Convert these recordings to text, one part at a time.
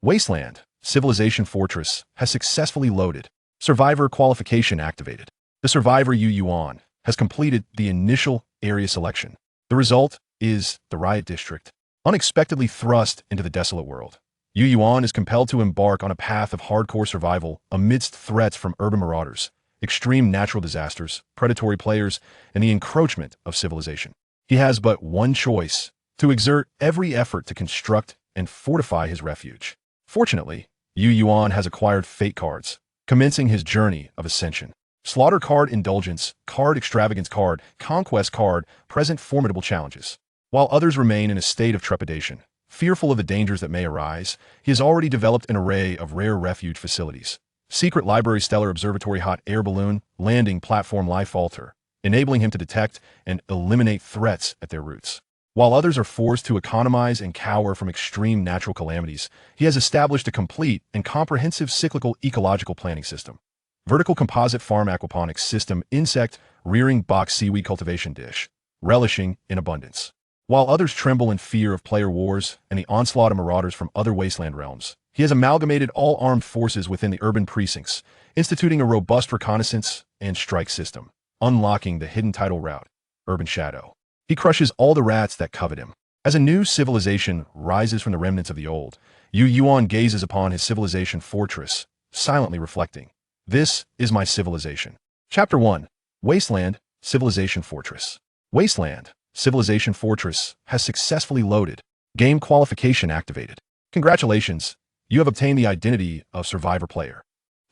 Wasteland, Civilization Fortress, has successfully loaded. Survivor qualification activated. The survivor Yuan has completed the initial area selection. The result is the Riot District. Unexpectedly thrust into the desolate world, Yuan is compelled to embark on a path of hardcore survival amidst threats from urban marauders, extreme natural disasters, predatory players, and the encroachment of civilization. He has but one choice: to exert every effort to construct and fortify his refuge. Fortunately, Yuan has acquired fate cards, commencing his journey of ascension. Slaughter Card, Indulgence Card, Extravagance Card, Conquest Card present formidable challenges. While others remain in a state of trepidation, fearful of the dangers that may arise, he has already developed an array of rare refuge facilities. Secret Library, Stellar Observatory, Hot Air Balloon, Landing Platform, Life Altar, enabling him to detect and eliminate threats at their roots. While others are forced to economize and cower from extreme natural calamities, he has established a complete and comprehensive cyclical ecological planning system. Vertical Composite Farm, Aquaponics System, Insect Rearing Box, Seaweed Cultivation Dish, relishing in abundance. While others tremble in fear of player wars and the onslaught of marauders from other wasteland realms, he has amalgamated all armed forces within the urban precincts, instituting a robust reconnaissance and strike system, unlocking the hidden tidal route, Urban Shadow. He crushes all the rats that covet him. As a new civilization rises from the remnants of the old, Yuan gazes upon his civilization fortress, silently reflecting, "This is my civilization." Chapter 1. Wasteland, Civilization Fortress. Wasteland, Civilization Fortress has successfully loaded. Game qualification activated. Congratulations, you have obtained the identity of survivor player.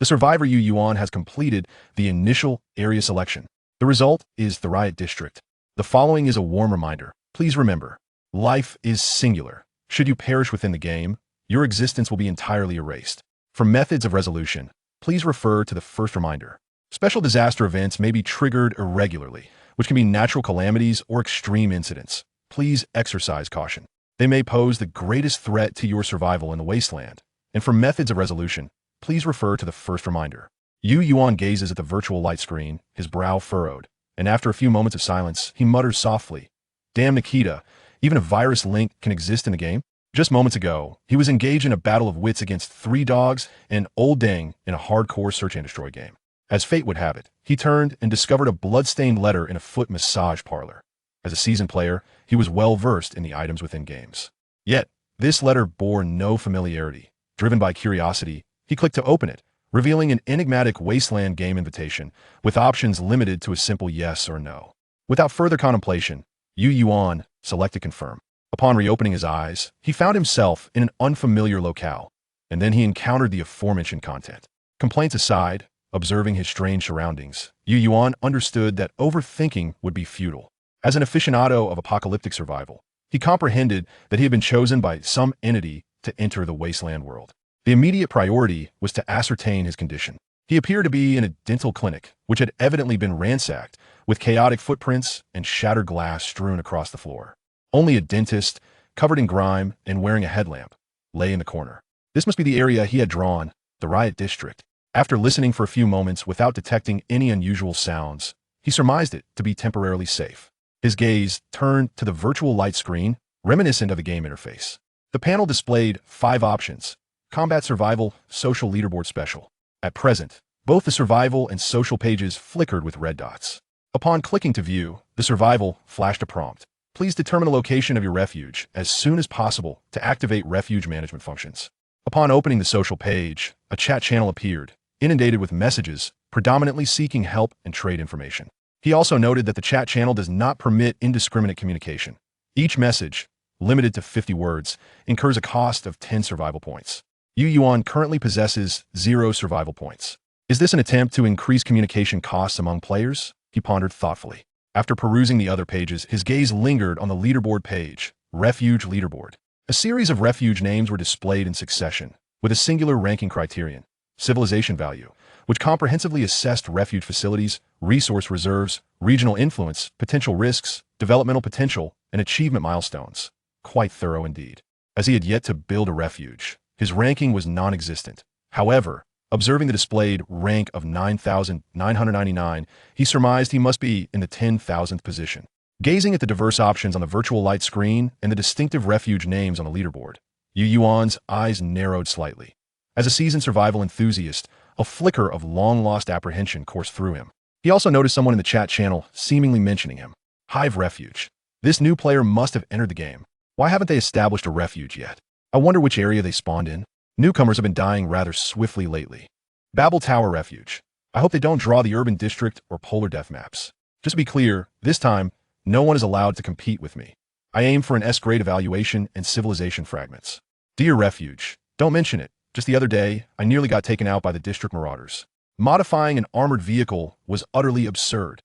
The survivor Yuan has completed the initial area selection. The result is the Riot District. The following is a warm reminder. Please remember, life is singular. Should you perish within the game, your existence will be entirely erased. For methods of resolution, please refer to the first reminder. Special disaster events may be triggered irregularly, which can be natural calamities or extreme incidents. Please exercise caution. They may pose the greatest threat to your survival in the wasteland. And for methods of resolution, please refer to the first reminder. Yuan gazes at the virtual light screen, his brow furrowed, and after a few moments of silence, he mutters softly, "Damn Nikita, even a virus link can exist in the game?" Just moments ago, he was engaged in a battle of wits against 3 dogs and Old Dang in a hardcore search and destroy game. As fate would have it, he turned and discovered a blood-stained letter in a foot massage parlor. As a seasoned player, he was well-versed in the items within games. Yet, this letter bore no familiarity. Driven by curiosity, he clicked to open it, revealing an enigmatic Wasteland game invitation with options limited to a simple yes or no. Without further contemplation, Yuan selected confirm. Upon reopening his eyes, he found himself in an unfamiliar locale, and then he encountered the aforementioned content. Complaints aside, observing his strange surroundings, Yuan understood that overthinking would be futile. As an aficionado of apocalyptic survival, he comprehended that he had been chosen by some entity to enter the wasteland world. The immediate priority was to ascertain his condition. He appeared to be in a dental clinic, which had evidently been ransacked, with chaotic footprints and shattered glass strewn across the floor. Only a dentist, covered in grime and wearing a headlamp, lay in the corner. This must be the area he had drawn, the Riot District. After listening for a few moments without detecting any unusual sounds, he surmised it to be temporarily safe. His gaze turned to the virtual light screen, reminiscent of the game interface. The panel displayed 5 options: Combat, Survival, Social, Leaderboard, Special. At present, both the survival and social pages flickered with red dots. Upon clicking to view, the survival flashed a prompt. Please determine the location of your refuge as soon as possible to activate refuge management functions. Upon opening the social page, a chat channel appeared, inundated with messages, predominantly seeking help and trade information. He also noted that the chat channel does not permit indiscriminate communication. Each message, limited to 50 words, incurs a cost of 10 survival points. Yuan currently possesses 0 survival points. Is this an attempt to increase communication costs among players? He pondered thoughtfully. After perusing the other pages, his gaze lingered on the leaderboard page, Refuge Leaderboard. A series of refuge names were displayed in succession, with a singular ranking criterion: civilization value, which comprehensively assessed refuge facilities, resource reserves, regional influence, potential risks, developmental potential, and achievement milestones. Quite thorough indeed. As he had yet to build a refuge, his ranking was non-existent. However, observing the displayed rank of 9,999, he surmised he must be in the 10,000th position. Gazing at the diverse options on the virtual light screen and the distinctive refuge names on the leaderboard, Yu Yuan's eyes narrowed slightly. As a seasoned survival enthusiast, a flicker of long-lost apprehension coursed through him. He also noticed someone in the chat channel seemingly mentioning him. Hive Refuge. This new player must have entered the game. Why haven't they established a refuge yet? I wonder which area they spawned in. Newcomers have been dying rather swiftly lately. Babel Tower Refuge. I hope they don't draw the urban district or polar death maps. Just to be clear, this time, no one is allowed to compete with me. I aim for an S-grade evaluation and civilization fragments. Dear Refuge, don't mention it. Just the other day, I nearly got taken out by the district marauders. Modifying an armored vehicle was utterly absurd.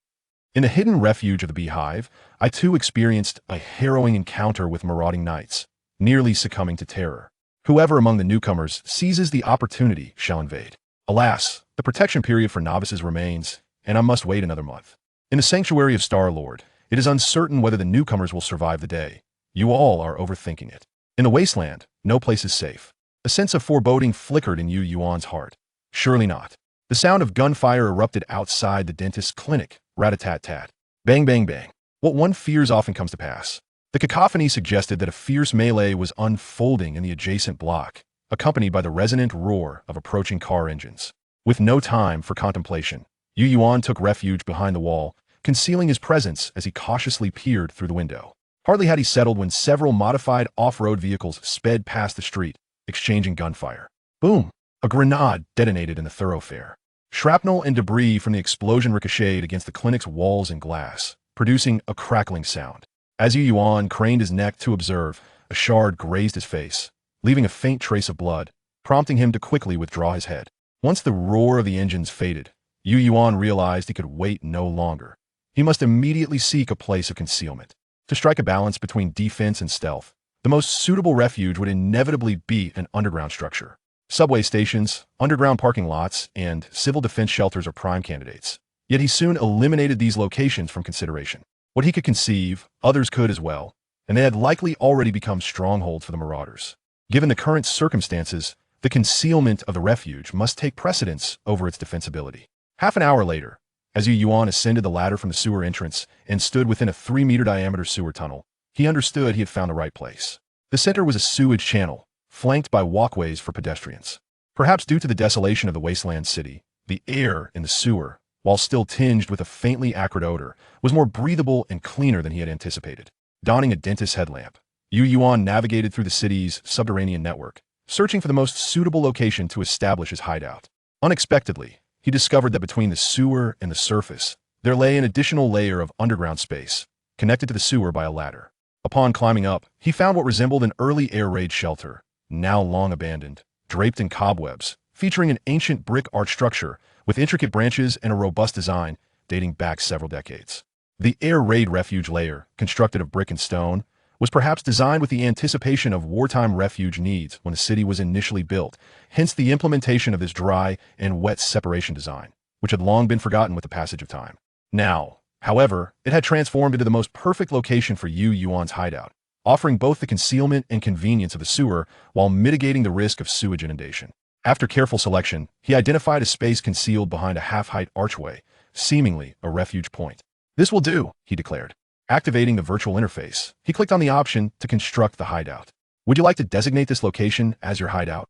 In the hidden refuge of the Beehive, I too experienced a harrowing encounter with marauding knights, nearly succumbing to terror. Whoever among the newcomers seizes the opportunity shall invade. Alas, the protection period for novices remains, and I must wait another month. In the sanctuary of Star-Lord, it is uncertain whether the newcomers will survive the day. You all are overthinking it. In the Wasteland, no place is safe. A sense of foreboding flickered in Yu Yuan's heart. Surely not. The sound of gunfire erupted outside the dentist's clinic. Rat-a-tat-tat. Bang, bang, bang. What one fears often comes to pass. The cacophony suggested that a fierce melee was unfolding in the adjacent block, accompanied by the resonant roar of approaching car engines. With no time for contemplation, Yu Yuan took refuge behind the wall, concealing his presence as he cautiously peered through the window. Hardly had he settled when several modified off-road vehicles sped past the street, exchanging gunfire. Boom! A grenade detonated in the thoroughfare. Shrapnel and debris from the explosion ricocheted against the clinic's walls and glass, producing a crackling sound. As Yu Yuan craned his neck to observe, a shard grazed his face, leaving a faint trace of blood, prompting him to quickly withdraw his head. Once the roar of the engines faded, Yu Yuan realized he could wait no longer. He must immediately seek a place of concealment. To strike a balance between defense and stealth, the most suitable refuge would inevitably be an underground structure. Subway stations, underground parking lots, and civil defense shelters are prime candidates. Yet he soon eliminated these locations from consideration. What he could conceive, others could as well, and they had likely already become strongholds for the marauders. Given the current circumstances, the concealment of the refuge must take precedence over its defensibility. Half an hour later, as Yu Yuan ascended the ladder from the sewer entrance and stood within a 3-meter diameter sewer tunnel, he understood he had found the right place. The center was a sewage channel, flanked by walkways for pedestrians. Perhaps due to the desolation of the Wasteland city, the air in the sewer, while still tinged with a faintly acrid odor, was more breathable and cleaner than he had anticipated. Donning a dentist's headlamp, Yu Yuan navigated through the city's subterranean network, searching for the most suitable location to establish his hideout. Unexpectedly, he discovered that between the sewer and the surface, there lay an additional layer of underground space, connected to the sewer by a ladder. Upon climbing up, he found what resembled an early air raid shelter, now long abandoned, draped in cobwebs, featuring an ancient brick arch structure with intricate branches and a robust design dating back several decades. The air raid refuge layer, constructed of brick and stone, was perhaps designed with the anticipation of wartime refuge needs when the city was initially built, hence the implementation of this dry and wet separation design, which had long been forgotten with the passage of time. Now, however, it had transformed into the most perfect location for Yu Yuan's hideout, offering both the concealment and convenience of the sewer while mitigating the risk of sewage inundation. After careful selection, he identified a space concealed behind a half-height archway, seemingly a refuge point. "This will do," he declared. Activating the virtual interface, he clicked on the option to construct the hideout. "Would you like to designate this location as your hideout?"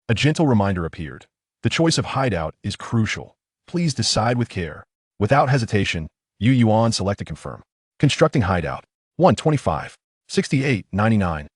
A gentle reminder appeared. "The choice of hideout is crucial. Please decide with care." Without hesitation, Yu Yuan selected Confirm. Constructing hideout. 125. 6899.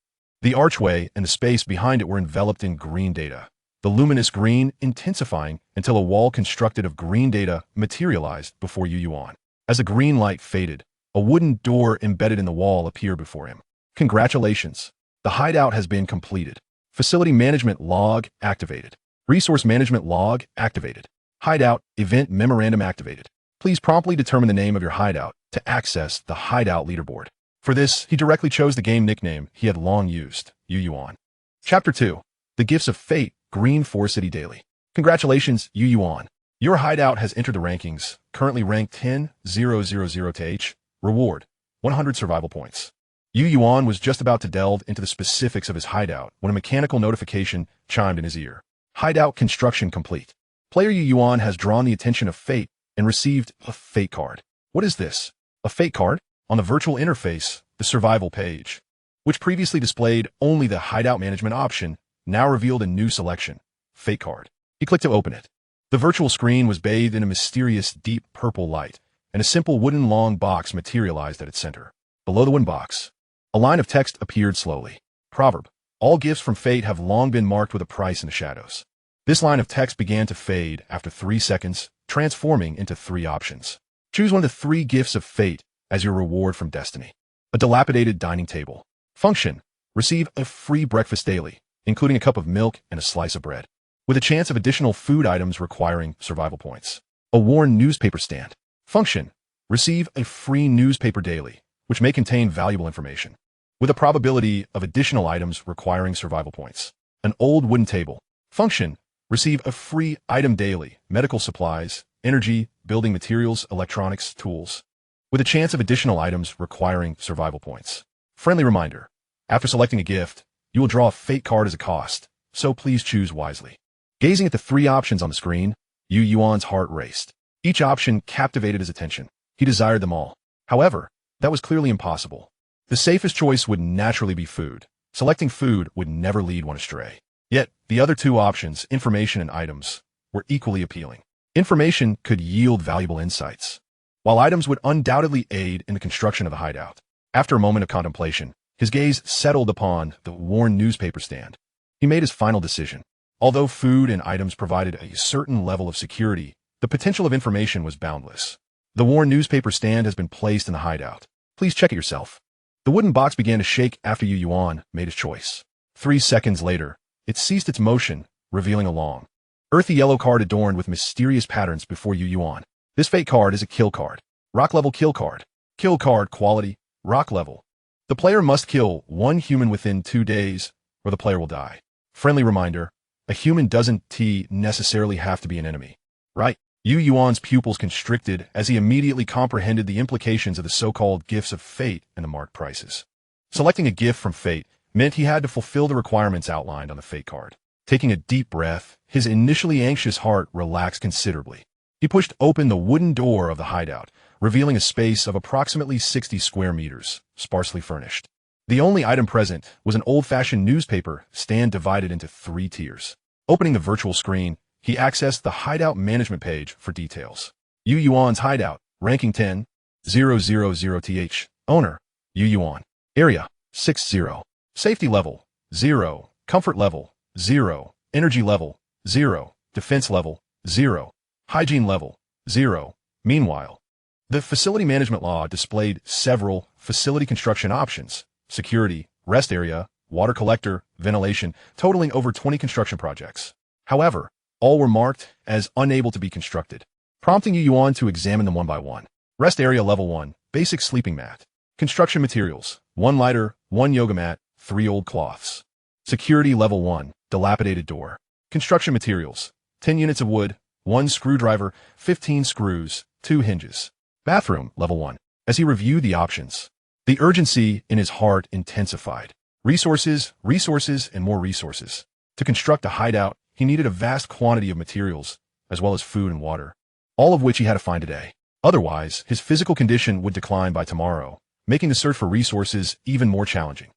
The archway and the space behind it were enveloped in green data, the luminous green intensifying until a wall constructed of green data materialized before Yu Yuan. As the green light faded, a wooden door embedded in the wall appeared before him. "Congratulations. The hideout has been completed. Facility management log activated. Resource management log activated. Hideout event memorandum activated. Please promptly determine the name of your hideout to access the hideout leaderboard." For this, he directly chose the game nickname he had long used, Yu Yuan. Chapter 2. The Gifts of Fate, Green Forest City Daily. Congratulations, Yu Yuan. Your hideout has entered the rankings, currently ranked 10,000 Reward, 100 survival points. Yu Yuan was just about to delve into the specifics of his hideout when a mechanical notification chimed in his ear. Hideout construction complete. Player Yu Yuan has drawn the attention of Fate and received a Fate card. What is this? A Fate card? On the virtual interface, the survival page. which previously displayed only the hideout management option, now revealed a new selection, Fate Card. He clicked to open it. The virtual screen was bathed in a mysterious deep purple light, and a simple wooden long box materialized at its center. Below the wooden box, a line of text appeared slowly. Proverb: all gifts from fate have long been marked with a price in the shadows. This line of text began to fade after 3 seconds, transforming into 3 options. Choose one of the 3 gifts of fate as your reward from destiny. A dilapidated dining table. Function: receive a free breakfast daily, including a cup of milk and a slice of bread, with a chance of additional food items requiring survival points. A worn newspaper stand. Function: receive a free newspaper daily, which may contain valuable information, with a probability of additional items requiring survival points. An old wooden table. Function: receive a free item daily, medical supplies, energy, building materials, electronics, tools, with a chance of additional items requiring survival points. Friendly reminder: after selecting a gift, you will draw a fate card as a cost, so please choose wisely. Gazing at the 3 options on the screen, Yuan's heart raced. Each option captivated his attention. He desired them all. However, that was clearly impossible. The safest choice would naturally be food. Selecting food would never lead one astray. Yet, the other 2 options, information and items, were equally appealing. Information could yield valuable insights, while items would undoubtedly aid in the construction of the hideout. After a moment of contemplation, his gaze settled upon the worn newspaper stand. He made his final decision. Although food and items provided a certain level of security, the potential of information was boundless. The worn newspaper stand has been placed in the hideout. Please check it yourself. The wooden box began to shake after Yuan made his choice. 3 seconds later, it ceased its motion, revealing a long, earthy yellow card adorned with mysterious patterns before Yuan. This fate card is a kill card. Rock level kill card. Kill card quality, rock level. The player must kill 1 human within 2 days, or the player will die. Friendly reminder: a human doesn't necessarily have to be an enemy, right? Yuan's pupils constricted as he immediately comprehended the implications of the so-called gifts of fate and the marked prices. Selecting a gift from fate meant he had to fulfill the requirements outlined on the fate card. Taking a deep breath, his initially anxious heart relaxed considerably. He pushed open the wooden door of the hideout, revealing a space of approximately 60 square meters, sparsely furnished. The only item present was an old-fashioned newspaper stand divided into 3 tiers. Opening the virtual screen, he accessed the hideout management page for details. Yuan's hideout, ranking 10,000th. Owner: Yuan. Area: 60. Safety level: 0. Comfort level: 0. Energy level: 0. Defense level: 0. Hygiene level: 0. Meanwhile, the facility management law displayed several facility construction options: security, rest area, water collector, ventilation, totaling over 20 construction projects. However, all were marked as unable to be constructed, prompting Yuan to examine them one by one. Rest area level 1, basic sleeping mat. Construction materials: 1 lighter, 1 yoga mat, 3 old cloths. Security level 1, dilapidated door. Construction materials: 10 units of wood, 1 screwdriver, 15 screws, 2 hinges. Bathroom level 1. As he reviewed the options, the urgency in his heart intensified. Resources, resources, and more resources. To construct a hideout, he needed a vast quantity of materials, as well as food and water, all of which he had to find today. Otherwise, his physical condition would decline by tomorrow, making the search for resources even more challenging.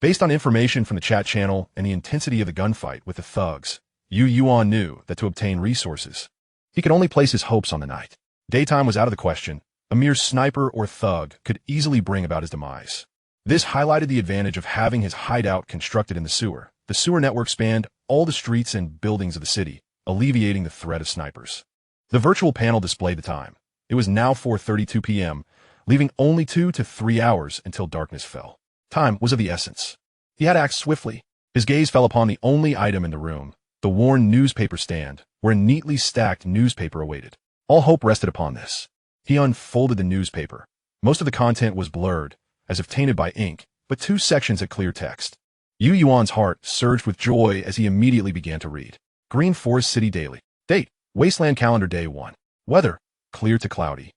Based on information from the chat channel and the intensity of the gunfight with the thugs, Yuan knew that to obtain resources, he could only place his hopes on the night. Daytime was out of the question. A mere sniper or thug could easily bring about his demise. This highlighted the advantage of having his hideout constructed in the sewer. The sewer network spanned all the streets and buildings of the city, alleviating the threat of snipers. The virtual panel displayed the time. It was now 4:32 p.m., leaving only 2 to 3 hours until darkness fell. Time was of the essence. He had to act swiftly. His gaze fell upon the only item in the room, the worn newspaper stand, where a neatly stacked newspaper awaited. All hope rested upon this. He unfolded the newspaper. Most of the content was blurred, as if tainted by ink, but 2 sections had clear text. Yuan's heart surged with joy as he immediately began to read. Green Forest City Daily. Date: Wasteland Calendar Day 1. Weather: clear to cloudy.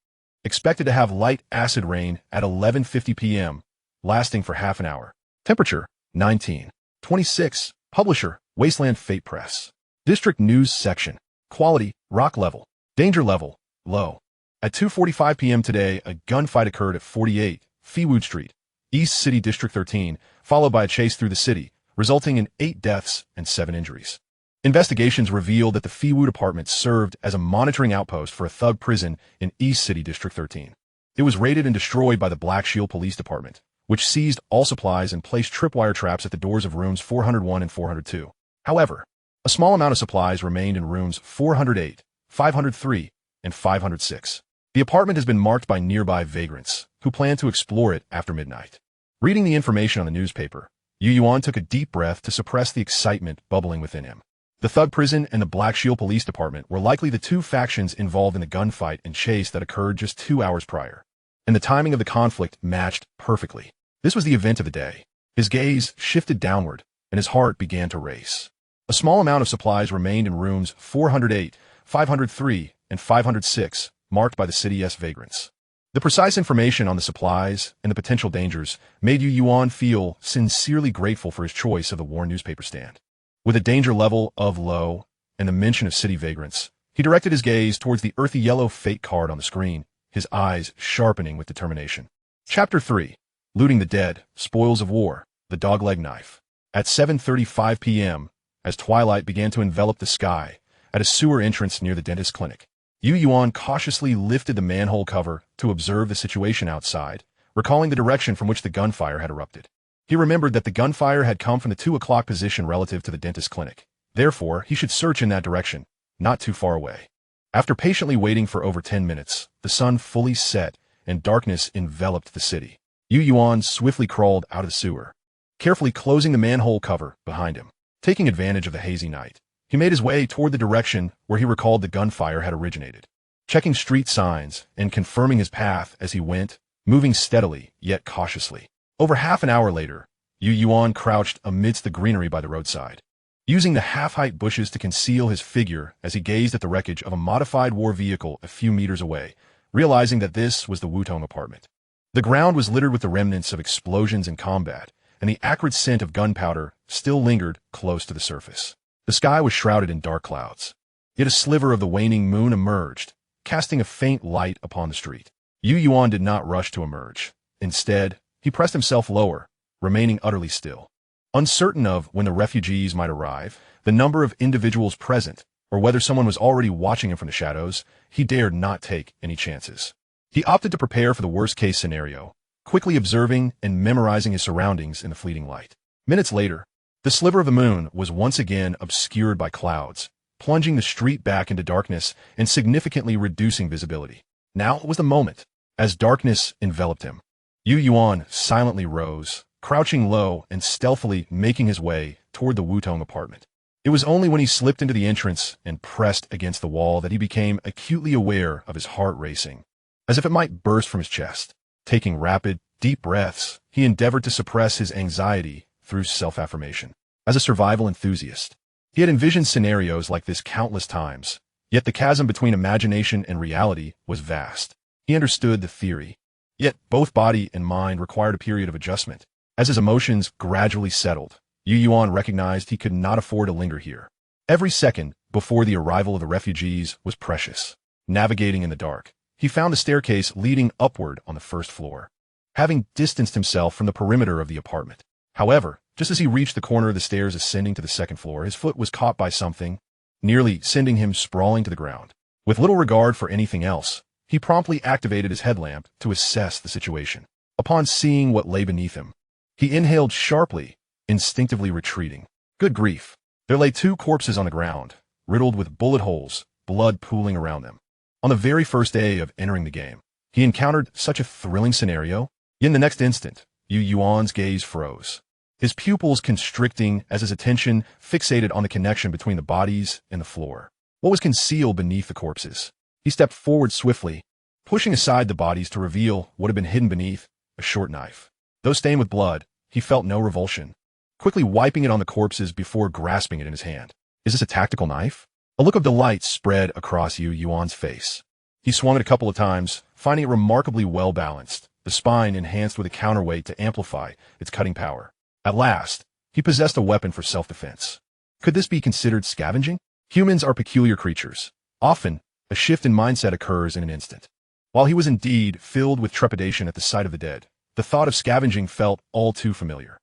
Expected to have light acid rain at 11:50 p.m., lasting for half an hour. Temperature: 19.26. Publisher: Wasteland Fate Press. District News Section. Quality: rock level. Danger level: low. At 2:45 p.m. today, a gunfight occurred at 48 Refuge Street, East City District 13, followed by a chase through the city, resulting in 8 deaths and 7 injuries. Investigations revealed that the Fiwood apartment served as a monitoring outpost for a thug prison in East City District 13. It was raided and destroyed by the Black Shield Police Department, which seized all supplies and placed tripwire traps at the doors of rooms 401 and 402. However, a small amount of supplies remained in rooms 408, 503, and 506. The apartment has been marked by nearby vagrants, who plan to explore it after midnight. Reading the information on the newspaper, Yuan took a deep breath to suppress the excitement bubbling within him. The thug prison and the Black Shield Police Department were likely the two factions involved in the gunfight and chase that occurred just 2 hours prior. And the timing of the conflict matched perfectly. This was the event of the day. His gaze shifted downward, and his heart began to race. A small amount of supplies remained in rooms 408, 503, and 506, marked by the city's vagrants. The precise information on the supplies and the potential dangers made Yuan feel sincerely grateful for his choice of the worn newspaper stand. With a danger level of low and the mention of city vagrants, he directed his gaze towards the earthy yellow fate card on the screen, his eyes sharpening with determination. Chapter 3. Looting the Dead, Spoils of War, the Dogleg Knife. At 7:35 p.m., as twilight began to envelop the sky, at a sewer entrance near the dentist clinic, Yuan cautiously lifted the manhole cover to observe the situation outside, recalling the direction from which the gunfire had erupted. He remembered that the gunfire had come from the 2 o'clock position relative to the dentist clinic. Therefore, he should search in that direction, not too far away. After patiently waiting for over 10 minutes, the sun fully set and darkness enveloped the city. Yuan swiftly crawled out of the sewer, carefully closing the manhole cover behind him. Taking advantage of the hazy night, he made his way toward the direction where he recalled the gunfire had originated. Checking street signs and confirming his path as he went, moving steadily yet cautiously. Over half an hour later, Yuan crouched amidst the greenery by the roadside, using the half-height bushes to conceal his figure as he gazed at the wreckage of a modified war vehicle a few meters away, realizing that this was the Wutong apartment. The ground was littered with the remnants of explosions and combat, and the acrid scent of gunpowder still lingered close to the surface. The sky was shrouded in dark clouds. Yet a sliver of the waning moon emerged, casting a faint light upon the street. Yuan did not rush to emerge. Instead, he pressed himself lower, remaining utterly still. Uncertain of when the refugees might arrive, the number of individuals present, or whether someone was already watching him from the shadows, he dared not take any chances. He opted to prepare for the worst-case scenario, quickly observing and memorizing his surroundings in the fleeting light. Minutes later, the sliver of the moon was once again obscured by clouds, plunging the street back into darkness and significantly reducing visibility. Now was the moment. As darkness enveloped him, Yuan silently rose, crouching low and stealthily making his way toward the Wutong apartment. It was only when he slipped into the entrance and pressed against the wall that he became acutely aware of his heart racing, as if it might burst from his chest. Taking rapid, deep breaths, he endeavored to suppress his anxiety through self-affirmation. As a survival enthusiast, he had envisioned scenarios like this countless times, yet the chasm between imagination and reality was vast. He understood the theory, yet both body and mind required a period of adjustment. As his emotions gradually settled, Yuan recognized he could not afford to linger here. Every second before the arrival of the refugees was precious. Navigating in the dark, he found a staircase leading upward on the first floor, having distanced himself from the perimeter of the apartment. However, just as he reached the corner of the stairs ascending to the second floor, his foot was caught by something, nearly sending him sprawling to the ground. With little regard for anything else, he promptly activated his headlamp to assess the situation. Upon seeing what lay beneath him, he inhaled sharply, instinctively retreating. Good grief! There lay 2 corpses on the ground, riddled with bullet holes, blood pooling around them. On the very first day of entering the game, he encountered such a thrilling scenario. In the next instant, Yuan's gaze froze, his pupils constricting as his attention fixated on the connection between the bodies and the floor. What was concealed beneath the corpses? He stepped forward swiftly, pushing aside the bodies to reveal what had been hidden beneath: a short knife. Though stained with blood, he felt no revulsion, quickly wiping it on the corpses before grasping it in his hand. Is this a tactical knife? A look of delight spread across Yuan's face. He swung it a couple of times, finding it remarkably well-balanced, the spine enhanced with a counterweight to amplify its cutting power. At last, he possessed a weapon for self-defense. Could this be considered scavenging? Humans are peculiar creatures. Often, a shift in mindset occurs in an instant. While he was indeed filled with trepidation at the sight of the dead, the thought of scavenging felt all too familiar.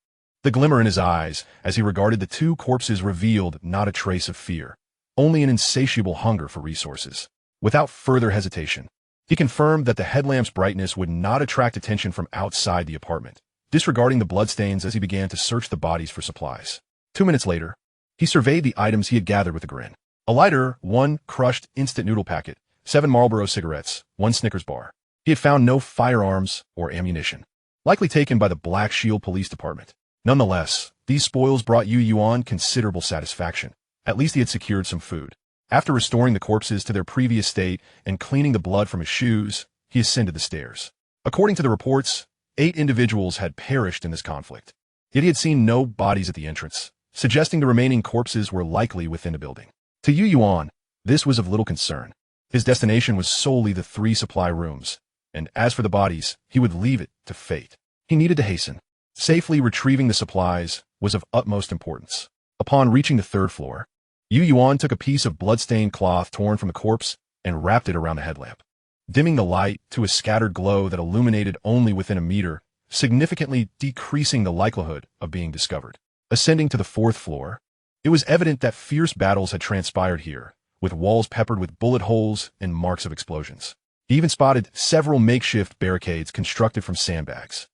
The glimmer in his eyes, as he regarded the two corpses, revealed not a trace of fear, only an insatiable hunger for resources. Without further hesitation, he confirmed that the headlamp's brightness would not attract attention from outside the apartment, disregarding the bloodstains as he began to search the bodies for supplies. 2 minutes later, he surveyed the items he had gathered with a grin. A lighter, 1 crushed instant noodle packet, 7 Marlboro cigarettes, 1 Snickers bar. He had found no firearms or ammunition, likely taken by the Black Shield Police Department. Nonetheless, these spoils brought Yuan considerable satisfaction. At least he had secured some food. After restoring the corpses to their previous state and cleaning the blood from his shoes, he ascended the stairs. According to the reports, 8 individuals had perished in this conflict. Yet he had seen no bodies at the entrance, suggesting the remaining corpses were likely within the building. To Yuan, this was of little concern. His destination was solely the 3 supply rooms, and as for the bodies, he would leave it to fate. He needed to hasten. Safely retrieving the supplies was of utmost importance. Upon reaching the 3rd floor, Yuan took a piece of blood-stained cloth torn from the corpse and wrapped it around the headlamp, dimming the light to a scattered glow that illuminated only within a meter, significantly decreasing the likelihood of being discovered. Ascending to the 4th floor, it was evident that fierce battles had transpired here, with walls peppered with bullet holes and marks of explosions. He even spotted several makeshift barricades constructed from sandbags.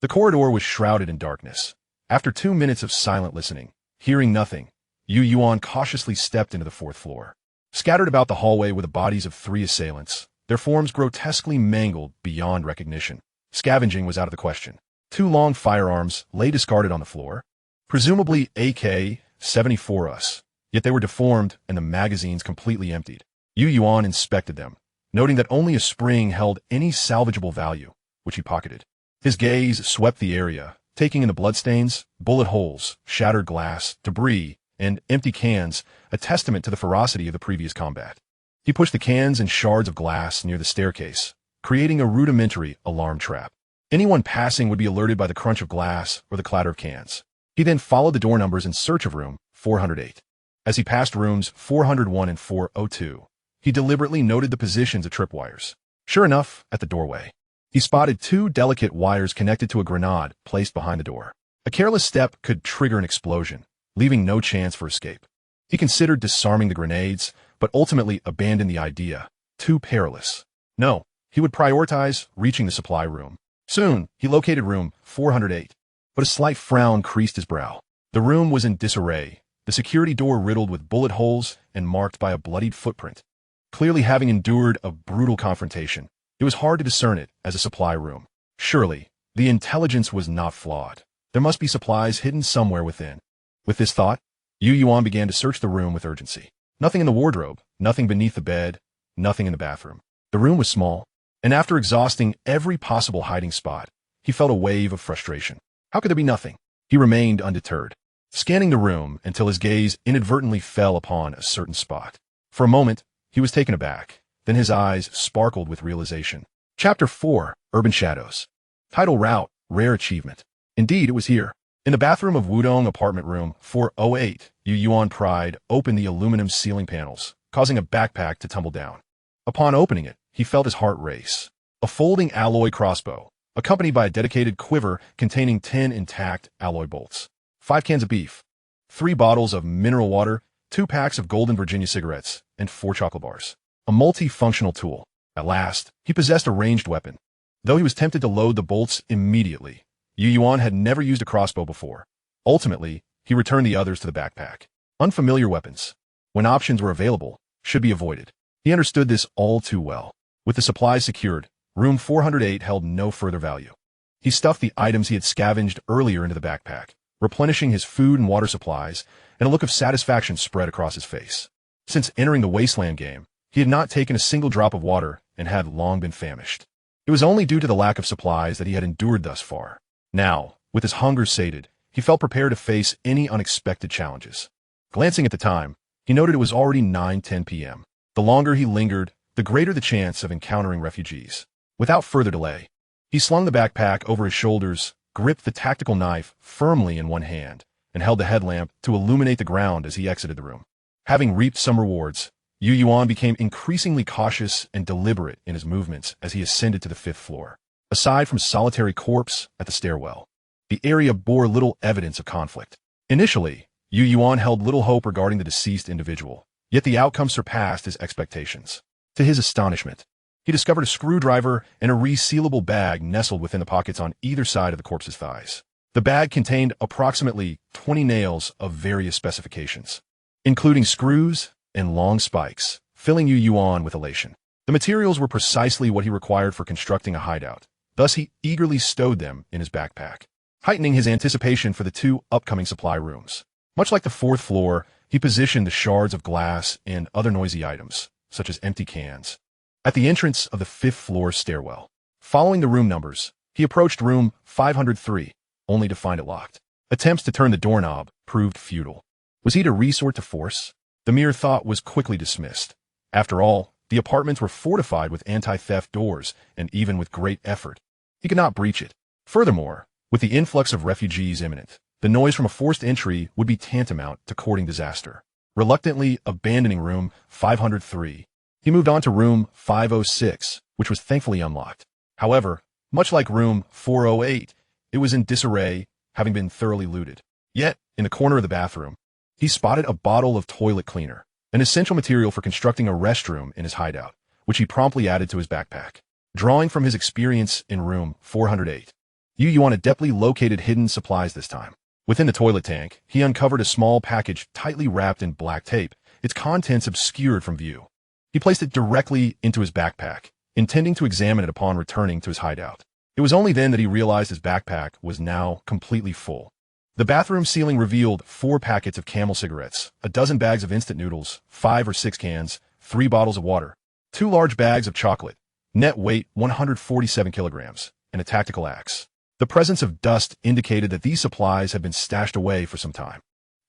The corridor was shrouded in darkness. After 2 minutes of silent listening, hearing nothing, Yuan cautiously stepped into the 4th floor. Scattered about the hallway were the bodies of 3 assailants, their forms grotesquely mangled beyond recognition. Scavenging was out of the question. 2 long firearms lay discarded on the floor, presumably AK-74s, yet they were deformed and the magazines completely emptied. Yuan inspected them, noting that only a spring held any salvageable value, which he pocketed. His gaze swept the area, taking in the bloodstains, bullet holes, shattered glass, debris, and empty cans, a testament to the ferocity of the previous combat. He pushed the cans and shards of glass near the staircase, creating a rudimentary alarm trap. Anyone passing would be alerted by the crunch of glass or the clatter of cans. He then followed the door numbers in search of room 408. As he passed rooms 401 and 402, he deliberately noted the positions of tripwires. Sure enough, at the doorway, he spotted 2 delicate wires connected to a grenade placed behind the door. A careless step could trigger an explosion, leaving no chance for escape. He considered disarming the grenades, but ultimately abandoned the idea. Too perilous. No, he would prioritize reaching the supply room. Soon, he located room 408, but a slight frown creased his brow. The room was in disarray, the security door riddled with bullet holes and marked by a bloodied footprint. Clearly having endured a brutal confrontation, it was hard to discern it as a supply room. Surely, the intelligence was not flawed. There must be supplies hidden somewhere within. With this thought, Yuan began to search the room with urgency. Nothing in the wardrobe, nothing beneath the bed, nothing in the bathroom. The room was small, and after exhausting every possible hiding spot, he felt a wave of frustration. How could there be nothing? He remained undeterred, scanning the room until his gaze inadvertently fell upon a certain spot. For a moment, he was taken aback. Then his eyes sparkled with realization. Chapter 4, Urban Shadows. Title Route, Rare Achievement. Indeed, it was here. In the bathroom of Wudong apartment room 408, Yuan pried open the aluminum ceiling panels, causing a backpack to tumble down. Upon opening it, he felt his heart race. A folding alloy crossbow, accompanied by a dedicated quiver containing 10 intact alloy bolts, 5 cans of beef, 3 bottles of mineral water, 2 packs of Golden Virginia cigarettes, and 4 chocolate bars. A multi-functional tool. At last, he possessed a ranged weapon. Though he was tempted to load the bolts immediately, Yuan had never used a crossbow before. Ultimately, he returned the others to the backpack. Unfamiliar weapons, when options were available, should be avoided. He understood this all too well. With the supplies secured, room 408 held no further value. He stuffed the items he had scavenged earlier into the backpack, replenishing his food and water supplies, and a look of satisfaction spread across his face. Since entering the Wasteland game, he had not taken a single drop of water and had long been famished. It was only due to the lack of supplies that he had endured thus far. Now, with his hunger sated, he felt prepared to face any unexpected challenges. Glancing at the time, he noted it was already 9:10 p.m. The longer he lingered, the greater the chance of encountering refugees. Without further delay, he slung the backpack over his shoulders, gripped the tactical knife firmly in one hand, and held the headlamp to illuminate the ground as he exited the room. Having reaped some rewards, Yuan became increasingly cautious and deliberate in his movements as he ascended to the 5th floor. Aside from a solitary corpse at the stairwell, the area bore little evidence of conflict. Initially, Yuan held little hope regarding the deceased individual, yet the outcome surpassed his expectations. To his astonishment, he discovered a screwdriver and a resealable bag nestled within the pockets on either side of the corpse's thighs. The bag contained approximately 20 nails of various specifications, including screws and long spikes, filling Yuan with elation. The materials were precisely what he required for constructing a hideout, thus he eagerly stowed them in his backpack, heightening his anticipation for the 2 upcoming supply rooms. Much like the 4th floor, he positioned the shards of glass and other noisy items, such as empty cans, at the entrance of the 5th floor stairwell. Following the room numbers, he approached room 503, only to find it locked. Attempts to turn the doorknob proved futile. Was he to resort to force? The mere thought was quickly dismissed. After all, the apartments were fortified with anti-theft doors, and even with great effort, he could not breach it. Furthermore, with the influx of refugees imminent, the noise from a forced entry would be tantamount to courting disaster. Reluctantly abandoning room 503, he moved on to room 506, which was thankfully unlocked. However, much like room 408, it was in disarray, having been thoroughly looted. Yet, in the corner of the bathroom, he spotted a bottle of toilet cleaner, an essential material for constructing a restroom in his hideout, which he promptly added to his backpack. Drawing from his experience in room 408, Yuan adeptly located hidden supplies this time. Within the toilet tank, he uncovered a small package tightly wrapped in black tape, its contents obscured from view. He placed it directly into his backpack, intending to examine it upon returning to his hideout. It was only then that he realized his backpack was now completely full. The bathroom ceiling revealed 4 packets of Camel cigarettes, a dozen bags of instant noodles, 5 or 6 cans, 3 bottles of water, 2 large bags of chocolate, net weight 147 kilograms, and a tactical axe. The presence of dust indicated that these supplies had been stashed away for some time.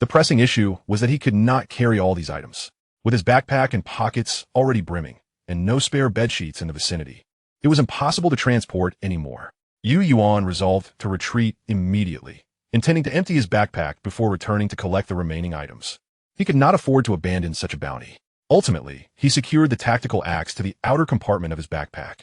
The pressing issue was that he could not carry all these items. With his backpack and pockets already brimming, and no spare bedsheets in the vicinity, it was impossible to transport any more. Yuan resolved to retreat immediately, intending to empty his backpack before returning to collect the remaining items. He could not afford to abandon such a bounty. Ultimately, he secured the tactical axe to the outer compartment of his backpack,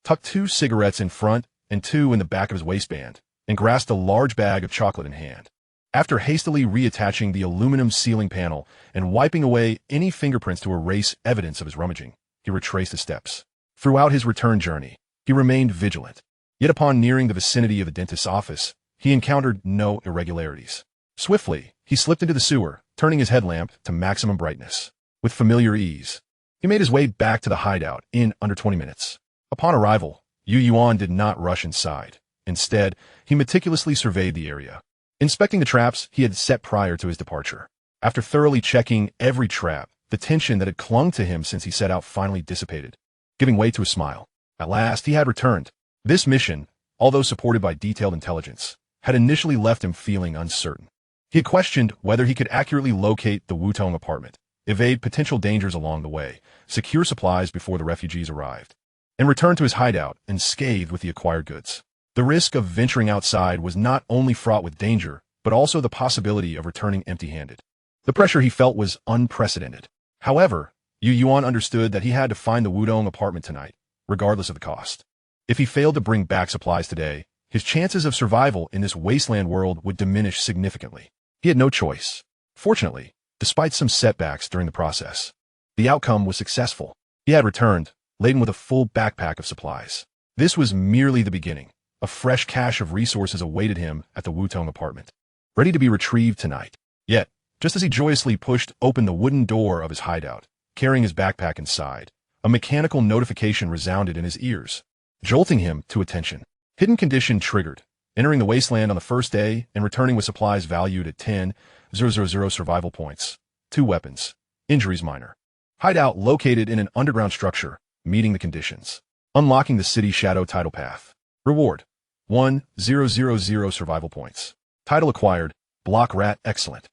tucked 2 cigarettes in front and 2 in the back of his waistband, and grasped a large bag of chocolate in hand. After hastily reattaching the aluminum ceiling panel and wiping away any fingerprints to erase evidence of his rummaging, he retraced his steps. Throughout his return journey, he remained vigilant. Yet upon nearing the vicinity of the dentist's office, he encountered no irregularities. Swiftly, he slipped into the sewer, turning his headlamp to maximum brightness. With familiar ease, he made his way back to the hideout in under 20 minutes. Upon arrival, Yuan did not rush inside. Instead, he meticulously surveyed the area, inspecting the traps he had set prior to his departure. After thoroughly checking every trap, the tension that had clung to him since he set out finally dissipated, giving way to a smile. At last, he had returned. This mission, although supported by detailed intelligence, had initially left him feeling uncertain. He had questioned whether he could accurately locate the Wutong apartment, evade potential dangers along the way, secure supplies before the refugees arrived, and return to his hideout unscathed with the acquired goods. The risk of venturing outside was not only fraught with danger, but also the possibility of returning empty-handed. The pressure he felt was unprecedented. However, Yuan understood that he had to find the Wutong apartment tonight, regardless of the cost. If he failed to bring back supplies today, his chances of survival in this wasteland world would diminish significantly. He had no choice. Fortunately, despite some setbacks during the process, the outcome was successful. He had returned, laden with a full backpack of supplies. This was merely the beginning. A fresh cache of resources awaited him at the Wutong apartment, ready to be retrieved tonight. Yet, just as he joyously pushed open the wooden door of his hideout, carrying his backpack inside, a mechanical notification resounded in his ears, jolting him to attention. Hidden condition triggered. Entering the wasteland on the first day and returning with supplies valued at 10,000 survival points. 2 weapons. Injuries minor. Hideout located in an underground structure, meeting the conditions. Unlocking the city shadow title path. Reward. 1,000 survival points. Title acquired. Block rat excellent.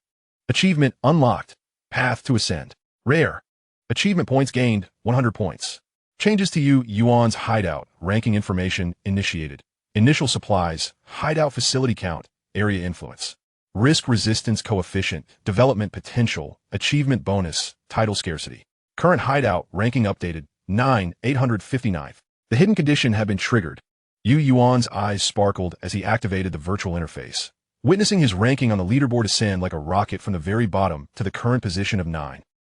Achievement unlocked. Path to ascend. Rare. Achievement points gained, 100 points. Changes to Yuan's hideout. Ranking information initiated. Initial supplies. Hideout facility count. Area influence. Risk resistance coefficient. Development potential. Achievement bonus. Title scarcity. Current hideout ranking updated. 9,859. The hidden condition had been triggered. Yuan's eyes sparkled as he activated the virtual interface, witnessing his ranking on the leaderboard ascend like a rocket from the very bottom to the current position of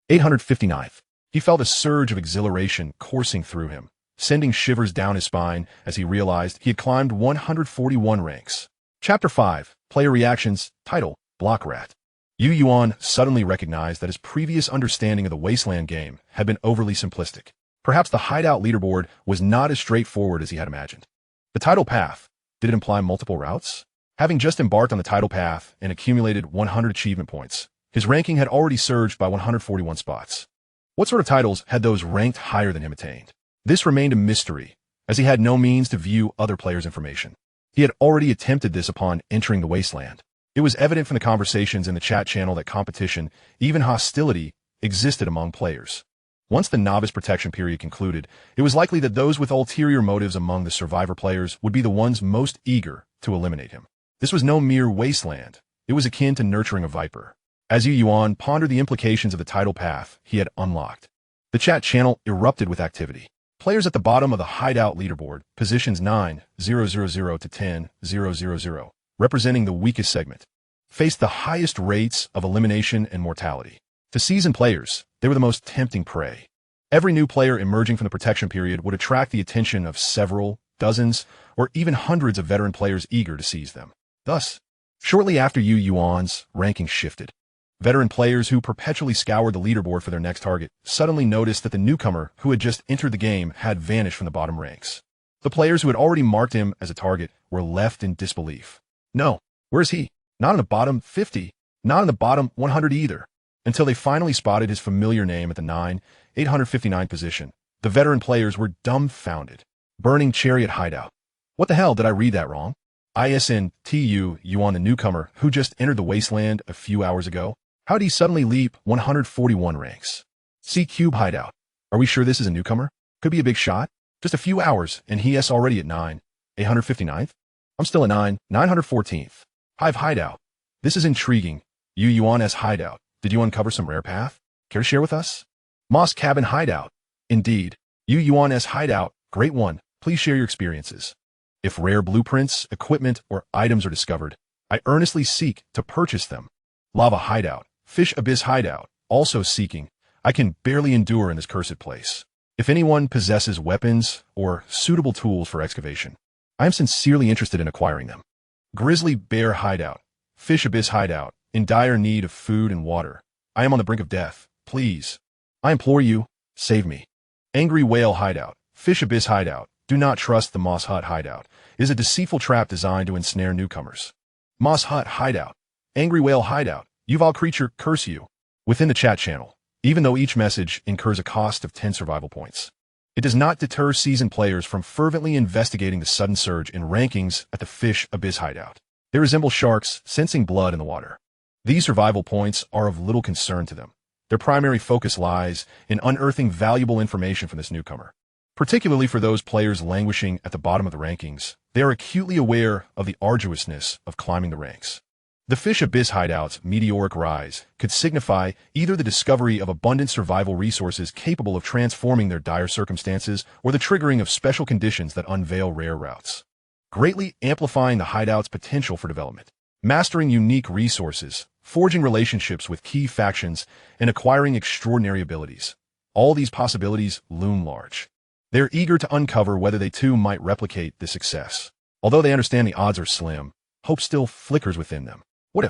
859th. He felt a surge of exhilaration coursing through him, sending shivers down his spine as he realized he had climbed 141 ranks. Chapter 5, Player Reactions, Title, Block Rat. Yuan suddenly recognized that his previous understanding of the Wasteland game had been overly simplistic. Perhaps the hideout leaderboard was not as straightforward as he had imagined. The title path, did it imply multiple routes? Having just embarked on the title path and accumulated 100 achievement points, his ranking had already surged by 141 spots. What sort of titles had those ranked higher than him attained? This remained a mystery, as he had no means to view other players' information. He had already attempted this upon entering the Wasteland. It was evident from the conversations in the chat channel that competition, even hostility, existed among players. Once the novice protection period concluded, it was likely that those with ulterior motives among the survivor players would be the ones most eager to eliminate him. This was no mere wasteland. It was akin to nurturing a viper. As Yuan pondered the implications of the title path he had unlocked, the chat channel erupted with activity. Players at the bottom of the hideout leaderboard, positions 9,000 to 10,000, representing the weakest segment, faced the highest rates of elimination and mortality. To seasoned players, they were the most tempting prey. Every new player emerging from the protection period would attract the attention of several, dozens, or even hundreds of veteran players eager to seize them. Thus, shortly after Yuan's ranking shifted, veteran players who perpetually scoured the leaderboard for their next target suddenly noticed that the newcomer who had just entered the game had vanished from the bottom ranks. The players who had already marked him as a target were left in disbelief. No, where is he? Not in the bottom 50, not in the bottom 100 either. Until they finally spotted his familiar name at the 859 position. The veteran players were dumbfounded. Burning Chariot Hideout. What the hell, did I read that wrong? ISNTU Yuan, the newcomer who just entered the Wasteland a few hours ago? How did he suddenly leap 141 ranks? C-Cube Hideout. Are we sure this is a newcomer? Could be a big shot? Just a few hours, and he's already at 859th? I'm still at 914th. Hive Hideout. This is intriguing. Yuan's Hideout. Did you uncover some rare path? Care to share with us? Moss Cabin Hideout. Indeed. Yuan's Hideout. Great one. Please share your experiences. If rare blueprints, equipment, or items are discovered, I earnestly seek to purchase them. Lava Hideout. Fish Abyss Hideout. Also seeking. I can barely endure in this cursed place. If anyone possesses weapons or suitable tools for excavation, I am sincerely interested in acquiring them. Grizzly Bear Hideout. Fish Abyss Hideout. In dire need of food and water. I am on the brink of death. Please. I implore you, save me. Angry Whale Hideout. Fish Abyss Hideout. Do not trust the Moss Hut Hideout. It is a deceitful trap designed to ensnare newcomers. Moss Hut Hideout. Angry Whale Hideout. Yuval creature, curse you. Within the chat channel, even though each message incurs a cost of 10 survival points, it does not deter seasoned players from fervently investigating the sudden surge in rankings at the Fish Abyss Hideout. They resemble sharks sensing blood in the water. These survival points are of little concern to them. Their primary focus lies in unearthing valuable information from this newcomer. Particularly for those players languishing at the bottom of the rankings, they are acutely aware of the arduousness of climbing the ranks. The Fish Abyss Hideout's meteoric rise could signify either the discovery of abundant survival resources capable of transforming their dire circumstances or the triggering of special conditions that unveil rare routes, greatly amplifying the hideout's potential for development. Mastering unique resources, forging relationships with key factions, and acquiring extraordinary abilities. All these possibilities loom large. They're eager to uncover whether they too might replicate this success. Although they understand the odds are slim, hope still flickers within them. What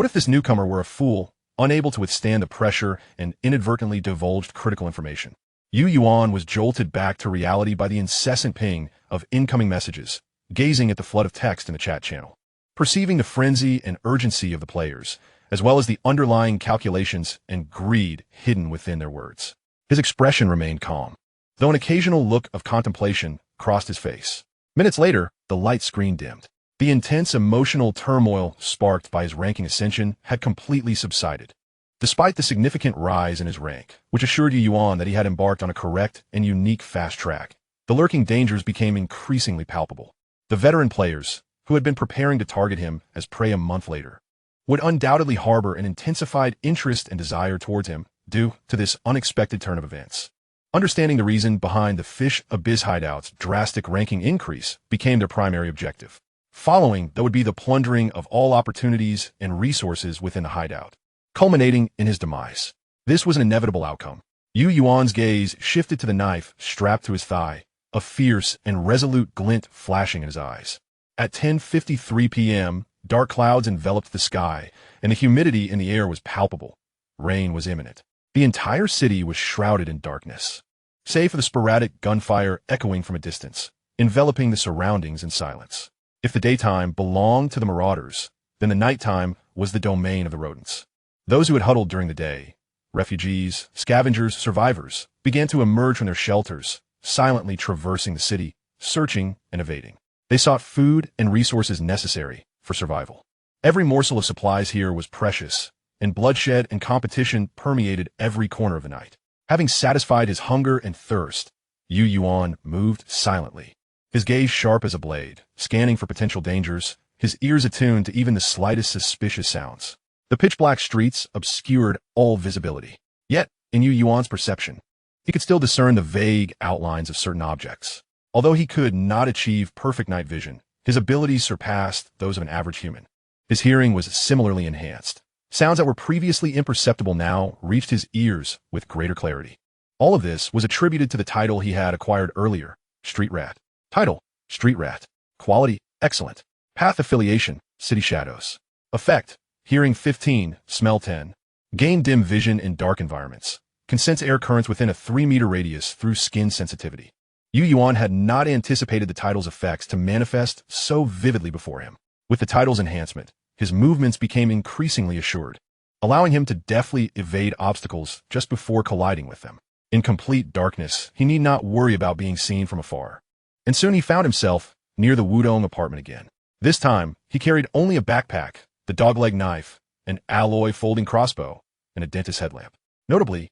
if this newcomer were a fool, unable to withstand the pressure and inadvertently divulged critical information? Yuan was jolted back to reality by the incessant ping of incoming messages, gazing at the flood of text in the chat channel. Perceiving the frenzy and urgency of the players, as well as the underlying calculations and greed hidden within their words, his expression remained calm, though an occasional look of contemplation crossed his face. Minutes later, the light screen dimmed. The intense emotional turmoil sparked by his ranking ascension had completely subsided. Despite the significant rise in his rank, which assured Yuan that he had embarked on a correct and unique fast track, the lurking dangers became increasingly palpable. The veteran players, who had been preparing to target him as prey a month later, would undoubtedly harbor an intensified interest and desire towards him due to this unexpected turn of events. Understanding the reason behind the fish abyss hideout's drastic ranking increase became their primary objective. Following, that would be the plundering of all opportunities and resources within the hideout, culminating in his demise. This was an inevitable outcome. Yuan's gaze shifted to the knife strapped to his thigh, a fierce and resolute glint flashing in his eyes. At 10:53 p.m., dark clouds enveloped the sky, and the humidity in the air was palpable. Rain was imminent. The entire city was shrouded in darkness, save for the sporadic gunfire echoing from a distance, enveloping the surroundings in silence. If the daytime belonged to the marauders, then the nighttime was the domain of the rodents. Those who had huddled during the day, refugees, scavengers, survivors, began to emerge from their shelters, silently traversing the city, searching and evading. They sought food and resources necessary for survival. Every morsel of supplies here was precious, and bloodshed and competition permeated every corner of the night. Having satisfied his hunger and thirst, Yuan moved silently, his gaze sharp as a blade, scanning for potential dangers, his ears attuned to even the slightest suspicious sounds. The pitch-black streets obscured all visibility. Yet, in Yuan's perception, he could still discern the vague outlines of certain objects. Although he could not achieve perfect night vision, his abilities surpassed those of an average human. His hearing was similarly enhanced. Sounds that were previously imperceptible now reached his ears with greater clarity. All of this was attributed to the title he had acquired earlier, Street Rat. Title, Street Rat. Quality, excellent. Path affiliation, City Shadows. Effect, hearing 15, smell 10. Gain dim vision in dark environments. Can sense air currents within a 3-meter radius through skin sensitivity. Yuan had not anticipated the title's effects to manifest so vividly before him. With the title's enhancement, his movements became increasingly assured, allowing him to deftly evade obstacles just before colliding with them. In complete darkness, he need not worry about being seen from afar. And soon he found himself near the Wudong apartment again. This time, he carried only a backpack, the dogleg knife, an alloy folding crossbow, and a dentist headlamp. Notably,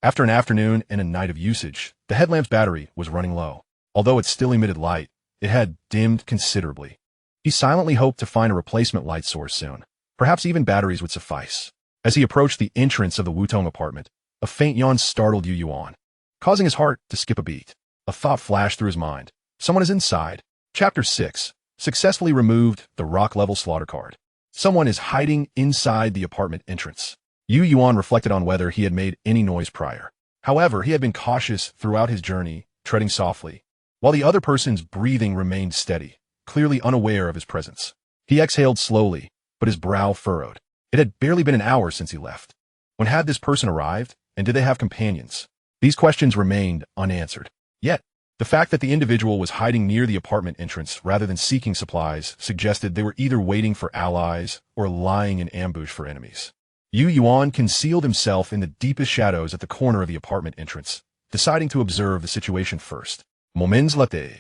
after an afternoon and a night of usage, the headlamp's battery was running low. Although it still emitted light, it had dimmed considerably. He silently hoped to find a replacement light source soon. Perhaps even batteries would suffice. As he approached the entrance of the Wudong apartment, a faint yawn startled Yuan, causing his heart to skip a beat. A thought flashed through his mind. Someone is inside. Chapter 6. Successfully removed the rock-level slaughter card. Someone is hiding inside the apartment entrance. Yuan reflected on whether he had made any noise prior. However, he had been cautious throughout his journey, treading softly, while the other person's breathing remained steady, clearly unaware of his presence. He exhaled slowly, but his brow furrowed. It had barely been an hour since he left. When had this person arrived, and did they have companions? These questions remained unanswered. Yet, the fact that the individual was hiding near the apartment entrance rather than seeking supplies suggested they were either waiting for allies or lying in ambush for enemies. Yuan concealed himself in the deepest shadows at the corner of the apartment entrance, deciding to observe the situation first. Moments later,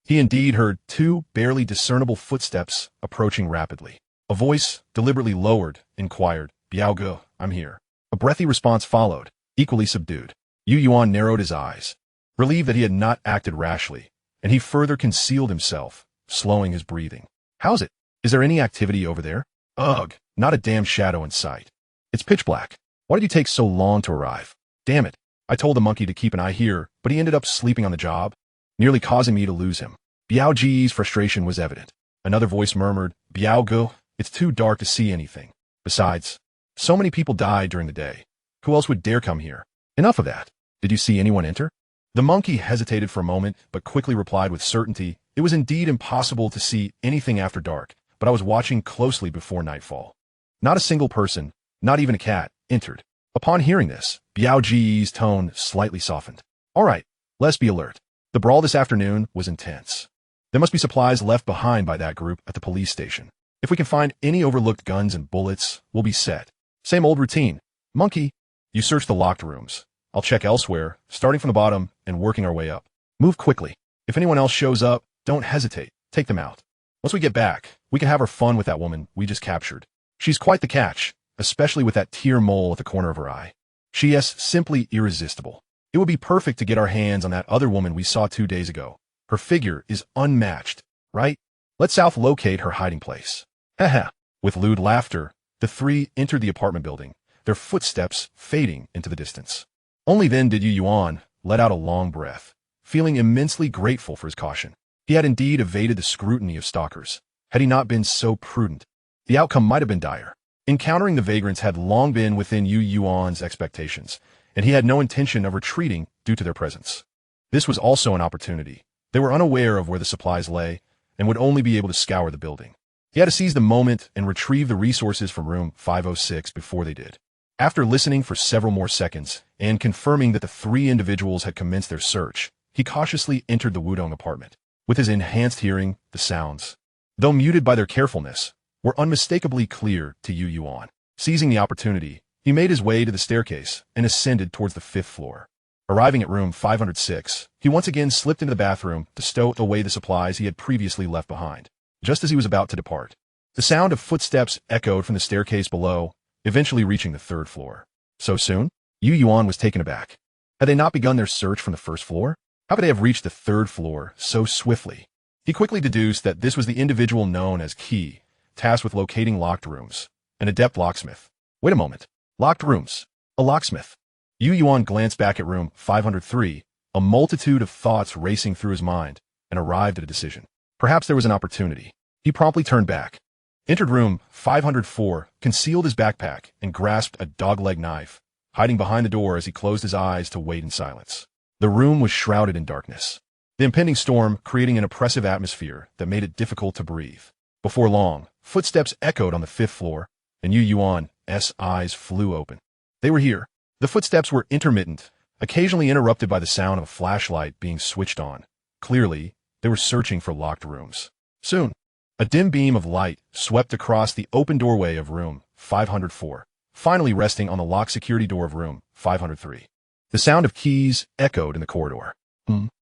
he indeed heard 2 barely discernible footsteps approaching rapidly. A voice, deliberately lowered, inquired, "Biao, I'm here." A breathy response followed, equally subdued. Yuan narrowed his eyes, relieved that he had not acted rashly, and he further concealed himself, slowing his breathing. "How's it? Is there any activity over there?" "Ugh, not a damn shadow in sight. It's pitch black. Why did you take so long to arrive? Damn it. I told the monkey to keep an eye here, but he ended up sleeping on the job, nearly causing me to lose him." Biao frustration was evident. Another voice murmured, "Biao, it's too dark to see anything. Besides, so many people died during the day. Who else would dare come here? Enough of that. Did you see anyone enter?" The monkey hesitated for a moment, but quickly replied with certainty, "It was indeed impossible to see anything after dark, but I was watching closely before nightfall. Not a single person, not even a cat, entered." Upon hearing this, Biao tone slightly softened. "All right, let's be alert. The brawl this afternoon was intense. There must be supplies left behind by that group at the police station. If we can find any overlooked guns and bullets, we'll be set. Same old routine. Monkey, you search the locked rooms. I'll check elsewhere, starting from the bottom and working our way up. Move quickly. If anyone else shows up, don't hesitate. Take them out. Once we get back, we can have our fun with that woman we just captured. She's quite the catch, especially with that tear mole at the corner of her eye. She is simply irresistible. It would be perfect to get our hands on that other woman we saw 2 days ago. Her figure is unmatched, right? Let's South locate her hiding place." Haha. With lewd laughter, the 3 entered the apartment building, their footsteps fading into the distance. Only then did Yuan, let out a long breath, feeling immensely grateful for his caution. He had indeed evaded the scrutiny of stalkers. Had he not been so prudent, the outcome might have been dire. Encountering the vagrants had long been within Yuan's expectations, and he had no intention of retreating due to their presence. This was also an opportunity. They were unaware of where the supplies lay, and would only be able to scour the building. He had to seize the moment and retrieve the resources from room 506 before they did. After listening for several more seconds, and confirming that the three individuals had commenced their search, he cautiously entered the Wudong apartment. With his enhanced hearing, the sounds, though muted by their carefulness, were unmistakably clear to Yuan. Seizing the opportunity, he made his way to the staircase and ascended towards the 5th floor. Arriving at room 506, he once again slipped into the bathroom to stow away the supplies he had previously left behind. Just as he was about to depart, the sound of footsteps echoed from the staircase below, eventually reaching the 3rd floor. So soon? Yuan was taken aback. Had they not begun their search from the 1st floor? How could they have reached the 3rd floor so swiftly? He quickly deduced that this was the individual known as Key, tasked with locating locked rooms, an adept locksmith. Wait a moment. Locked rooms. A locksmith. Yuan glanced back at room 503, a multitude of thoughts racing through his mind, and arrived at a decision. Perhaps there was an opportunity. He promptly turned back, entered room 504, concealed his backpack, and grasped a dog-leg knife, hiding behind the door as he closed his eyes to wait in silence. The room was shrouded in darkness, the impending storm creating an oppressive atmosphere that made it difficult to breathe. Before long, footsteps echoed on the 5th floor, and Yuan's eyes flew open. They were here. The footsteps were intermittent, occasionally interrupted by the sound of a flashlight being switched on. Clearly, they were searching for locked rooms. Soon, a dim beam of light swept across the open doorway of room 504, finally resting on the locked security door of room 503. The sound of keys echoed in the corridor.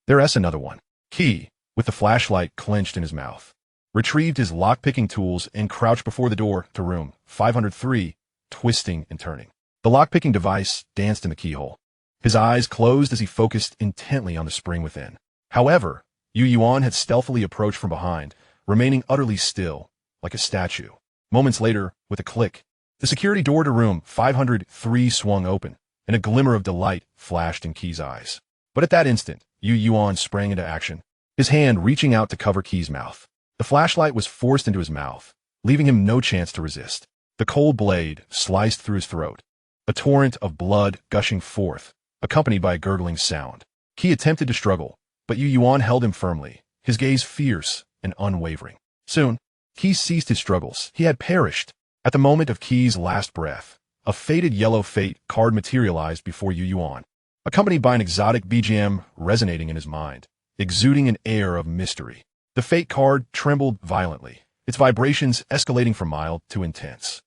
There's another one. Key, with the flashlight clenched in his mouth, retrieved his lock-picking tools and crouched before the door to room 503, twisting and turning. The lock-picking device danced in the keyhole. His eyes closed as he focused intently on the spring within. However, Yuan had stealthily approached from behind, remaining utterly still, like a statue. Moments later, with a click, the security door to room 503 swung open, and a glimmer of delight flashed in Key's eyes. But at that instant, Yuan sprang into action, his hand reaching out to cover Key's mouth. The flashlight was forced into his mouth, leaving him no chance to resist. The cold blade sliced through his throat, a torrent of blood gushing forth, accompanied by a gurgling sound. Key attempted to struggle, but Yuan held him firmly, his gaze fierce and unwavering. Soon, Key ceased his struggles. He had perished. At the moment of Key's last breath, a faded yellow fate card materialized before Yuan, accompanied by an exotic BGM resonating in his mind, exuding an air of mystery. The fate card trembled violently, its vibrations escalating from mild to intense.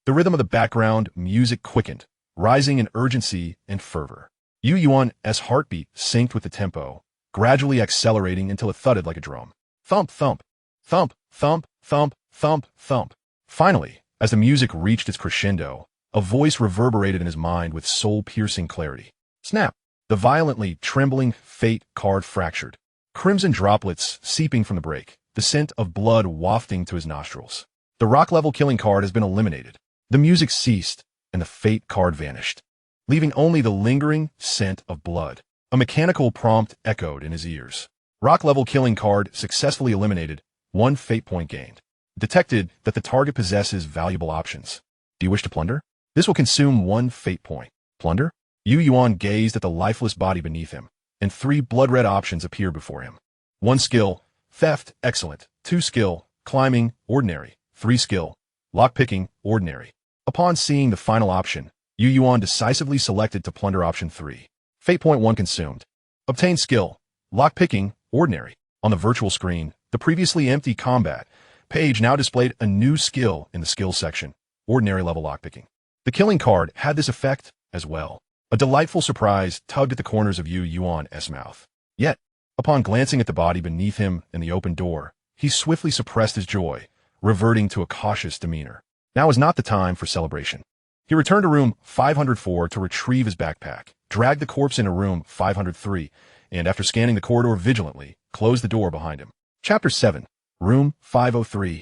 The rhythm of the background music quickened, rising in urgency and fervor. Yuan's heartbeat synced with the tempo, gradually accelerating until it thudded like a drum. Thump, thump, thump, thump, thump, thump, thump. Finally, as the music reached its crescendo, a voice reverberated in his mind with soul-piercing clarity. Snap! The violently trembling fate card fractured, crimson droplets seeping from the break, the scent of blood wafting to his nostrils. The rock-level killing card has been eliminated. The music ceased, and the fate card vanished, leaving only the lingering scent of blood. A mechanical prompt echoed in his ears. Rock-level killing card successfully eliminated, 1 fate point gained. Detected that the target possesses valuable options. Do you wish to plunder? This will consume 1 fate point. Plunder? Yuan gazed at the lifeless body beneath him, and 3 blood-red options appeared before him. 1 skill, theft, excellent. 2 skill, climbing, ordinary. 3 skill, lockpicking, ordinary. Upon seeing the final option, Yuan decisively selected to plunder option 3. Fate point 1 consumed. Obtain skill, lockpicking, ordinary. On the virtual screen, the previously empty combat page now displayed a new skill in the skills section, ordinary level lockpicking. The killing card had this effect as well. A delightful surprise tugged at the corners of Yuan's mouth. Yet, upon glancing at the body beneath him and the open door, he swiftly suppressed his joy, reverting to a cautious demeanor. Now is not the time for celebration. He returned to room 504 to retrieve his backpack, dragged the corpse into room 503, and after scanning the corridor vigilantly, closed the door behind him. Chapter 7. Room 503.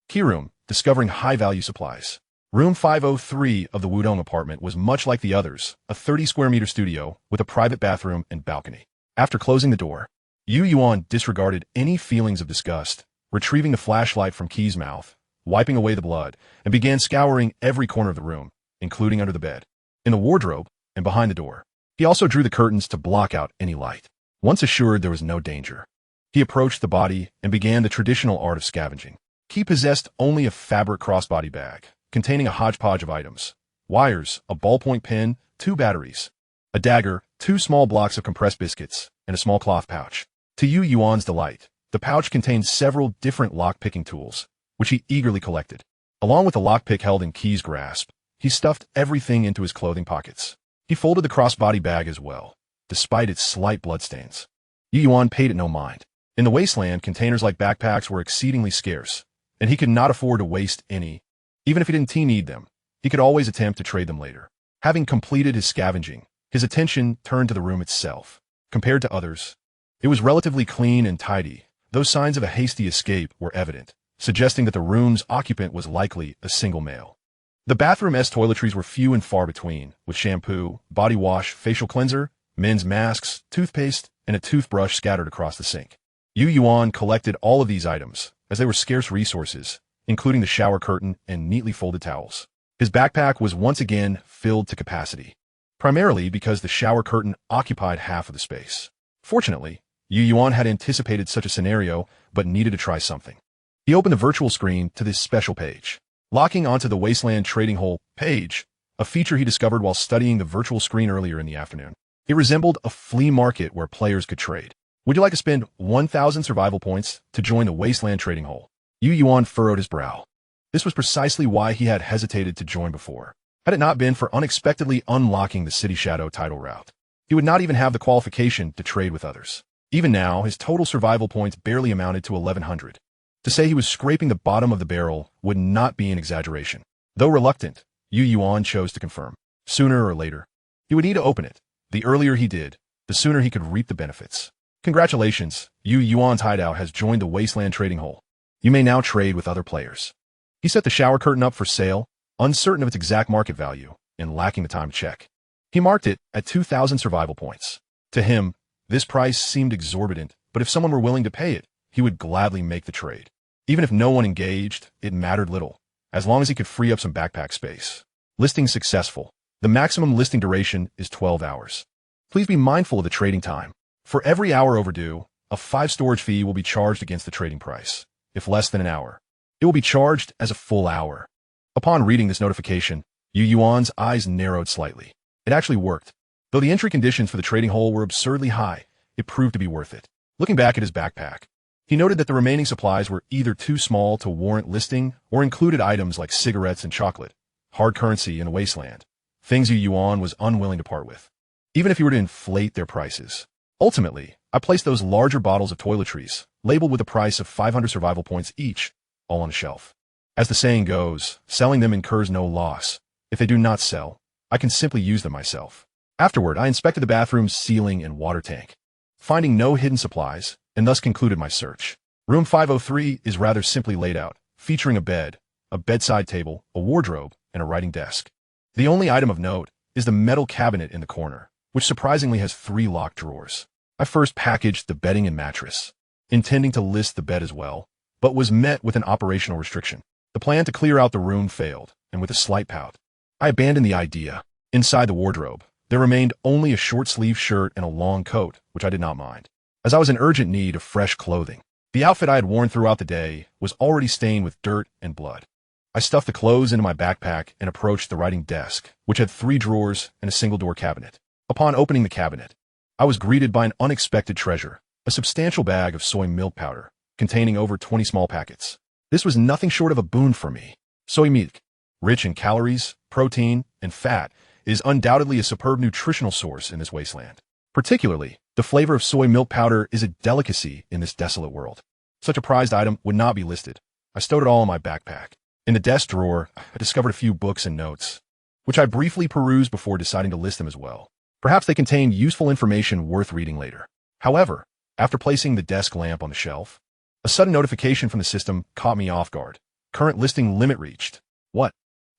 Key room, discovering high-value supplies. Room 503 of the Wudong apartment was much like the others, a 30-square-meter studio with a private bathroom and balcony. After closing the door, Yuan disregarded any feelings of disgust, retrieving the flashlight from Key's mouth, wiping away the blood, and began scouring every corner of the room, including under the bed, in the wardrobe, and behind the door. He also drew the curtains to block out any light. Once assured there was no danger, he approached the body and began the traditional art of scavenging. Key possessed only a fabric crossbody bag, containing a hodgepodge of items: wires, a ballpoint pen, 2 batteries, a dagger, 2 small blocks of compressed biscuits, and a small cloth pouch. To Yuan's delight, the pouch contained several different lock-picking tools, which he eagerly collected. Along with the lockpick held in Key's grasp, he stuffed everything into his clothing pockets. He folded the crossbody bag as well, despite its slight bloodstains. Yuan paid it no mind. In the Wasteland, containers like backpacks were exceedingly scarce, and he could not afford to waste any. Even if he didn't need them, he could always attempt to trade them later. Having completed his scavenging, his attention turned to the room itself. Compared to others, it was relatively clean and tidy, though signs of a hasty escape were evident, suggesting that the room's occupant was likely a single male. The bathroom-esque toiletries were few and far between, with shampoo, body wash, facial cleanser, men's masks, toothpaste, and a toothbrush scattered across the sink. Yuan collected all of these items, as they were scarce resources, including the shower curtain and neatly folded towels. His backpack was once again filled to capacity, primarily because the shower curtain occupied half of the space. Fortunately, Yuan had anticipated such a scenario, but needed to try something. He opened the virtual screen to this special page. Locking onto the Wasteland Trading Hole page, a feature he discovered while studying the virtual screen earlier in the afternoon. It resembled a flea market where players could trade. Would you like to spend 1,000 survival points to join the Wasteland Trading Hole? Yuan furrowed his brow. This was precisely why he had hesitated to join before. Had it not been for unexpectedly unlocking the City Shadow title route, he would not even have the qualification to trade with others. Even now, his total survival points barely amounted to 1,100. To say he was scraping the bottom of the barrel would not be an exaggeration. Though reluctant, Yuan chose to confirm. Sooner or later, he would need to open it. The earlier he did, the sooner he could reap the benefits. Congratulations, Yuan's hideout has joined the Wasteland Trading Hole. You may now trade with other players. He set the shower curtain up for sale, uncertain of its exact market value, and lacking the time to check. He marked it at 2,000 survival points. To him, this price seemed exorbitant, but if someone were willing to pay it, he would gladly make the trade. Even if no one engaged, it mattered little, as long as he could free up some backpack space. Listing successful. The maximum listing duration is 12 hours. Please be mindful of the trading time. For every hour overdue, a 5 storage fee will be charged against the trading price. If less than an hour, it will be charged as a full hour. Upon reading this notification, Yuan's eyes narrowed slightly. It actually worked. Though the entry conditions for the trading hole were absurdly high, it proved to be worth it. Looking back at his backpack, he noted that the remaining supplies were either too small to warrant listing or included items like cigarettes and chocolate, hard currency in a wasteland, things Yuan was unwilling to part with, even if he were to inflate their prices. Ultimately, I placed those larger bottles of toiletries, labeled with a price of 500 survival points each, all on a shelf. As the saying goes, selling them incurs no loss. If they do not sell, I can simply use them myself. Afterward, I inspected the bathroom's ceiling and water tank, finding no hidden supplies, and thus concluded my search. Room 503 is rather simply laid out, featuring a bed, a bedside table, a wardrobe, and a writing desk. The only item of note is the metal cabinet in the corner, which surprisingly has 3 locked drawers. I first packaged the bedding and mattress, intending to list the bed as well, but was met with an operational restriction. The plan to clear out the room failed, and with a slight pout, I abandoned the idea. Inside the wardrobe, there remained only a short-sleeved shirt and a long coat, which I did not mind, as I was in urgent need of fresh clothing. The outfit I had worn throughout the day was already stained with dirt and blood. I stuffed the clothes into my backpack and approached the writing desk, which had 3 drawers and a single-door cabinet. Upon opening the cabinet, I was greeted by an unexpected treasure, a substantial bag of soy milk powder, containing over 20 small packets. This was nothing short of a boon for me. Soy milk, rich in calories, protein, and fat, is undoubtedly a superb nutritional source in this wasteland. Particularly, the flavor of soy milk powder is a delicacy in this desolate world. Such a prized item would not be listed. I stowed it all in my backpack. In the desk drawer, I discovered a few books and notes, which I briefly perused before deciding to list them as well. Perhaps they contained useful information worth reading later. However, after placing the desk lamp on the shelf, a sudden notification from the system caught me off guard. Current listing limit reached. What?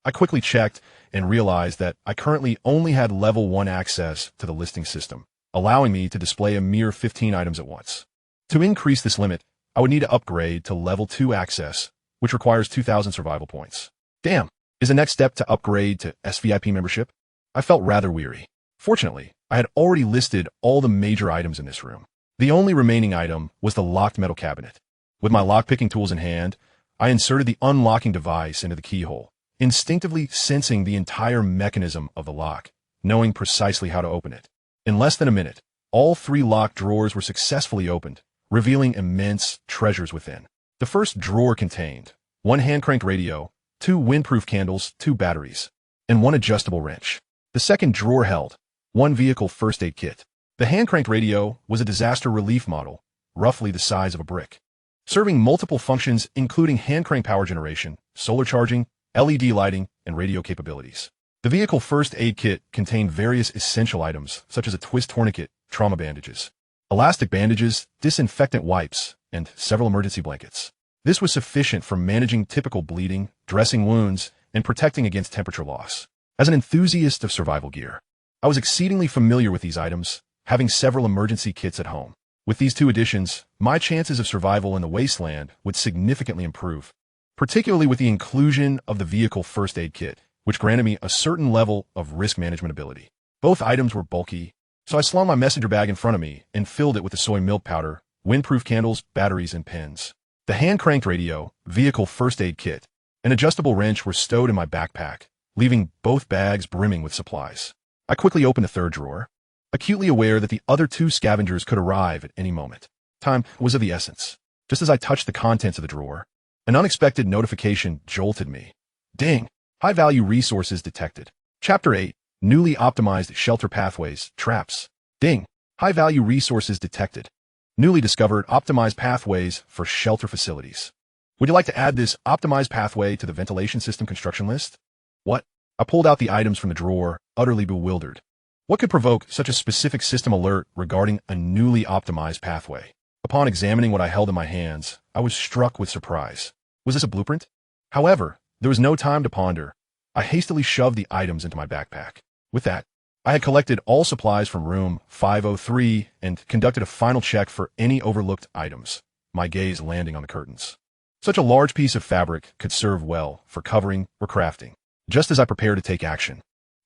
I quickly checked and realized that I currently only had level 1 access to the listing system, allowing me to display a mere 15 items at once. To increase this limit, I would need to upgrade to level 2 access, which requires 2,000 survival points. Damn, is the next step to upgrade to SVIP membership? I felt rather weary. Fortunately, I had already listed all the major items in this room. The only remaining item was the locked metal cabinet. With my lockpicking tools in hand, I inserted the unlocking device into the keyhole, instinctively sensing the entire mechanism of the lock, knowing precisely how to open it. In less than a minute, all 3 locked drawers were successfully opened, revealing immense treasures within. The first drawer contained 1 hand-cranked radio, 2 windproof candles, 2 batteries, and 1 adjustable wrench. The second drawer held 1 vehicle first aid kit. The hand-cranked radio was a disaster relief model, roughly the size of a brick, serving multiple functions including hand-crank power generation, solar charging, LED lighting, and radio capabilities. The vehicle first aid kit contained various essential items such as a twist tourniquet, trauma bandages, elastic bandages, disinfectant wipes, and several emergency blankets. This was sufficient for managing typical bleeding, dressing wounds, and protecting against temperature loss. As an enthusiast of survival gear, I was exceedingly familiar with these items, having several emergency kits at home. With these 2 additions, my chances of survival in the Wasteland would significantly improve, particularly with the inclusion of the vehicle first aid kit, which granted me a certain level of risk management ability. Both items were bulky, so I slung my messenger bag in front of me and filled it with the soy milk powder, windproof candles, batteries, and pens. The hand-cranked radio, vehicle first aid kit, and adjustable wrench were stowed in my backpack, leaving both bags brimming with supplies. I quickly opened the third drawer, acutely aware that the other 2 scavengers could arrive at any moment. Time was of the essence. Just as I touched the contents of the drawer, an unexpected notification jolted me. Ding! High-value resources detected. Chapter 8, Newly Optimized Shelter Pathways, Traps. Ding! High-value resources detected. Newly discovered optimized pathways for shelter facilities. Would you like to add this optimized pathway to the ventilation system construction list? What? I pulled out the items from the drawer, utterly bewildered. What could provoke such a specific system alert regarding a newly optimized pathway? Upon examining what I held in my hands, I was struck with surprise. Was this a blueprint? However, there was no time to ponder. I hastily shoved the items into my backpack. With that, I had collected all supplies from room 503 and conducted a final check for any overlooked items, my gaze landing on the curtains. Such a large piece of fabric could serve well for covering or crafting. Just as I prepared to take action,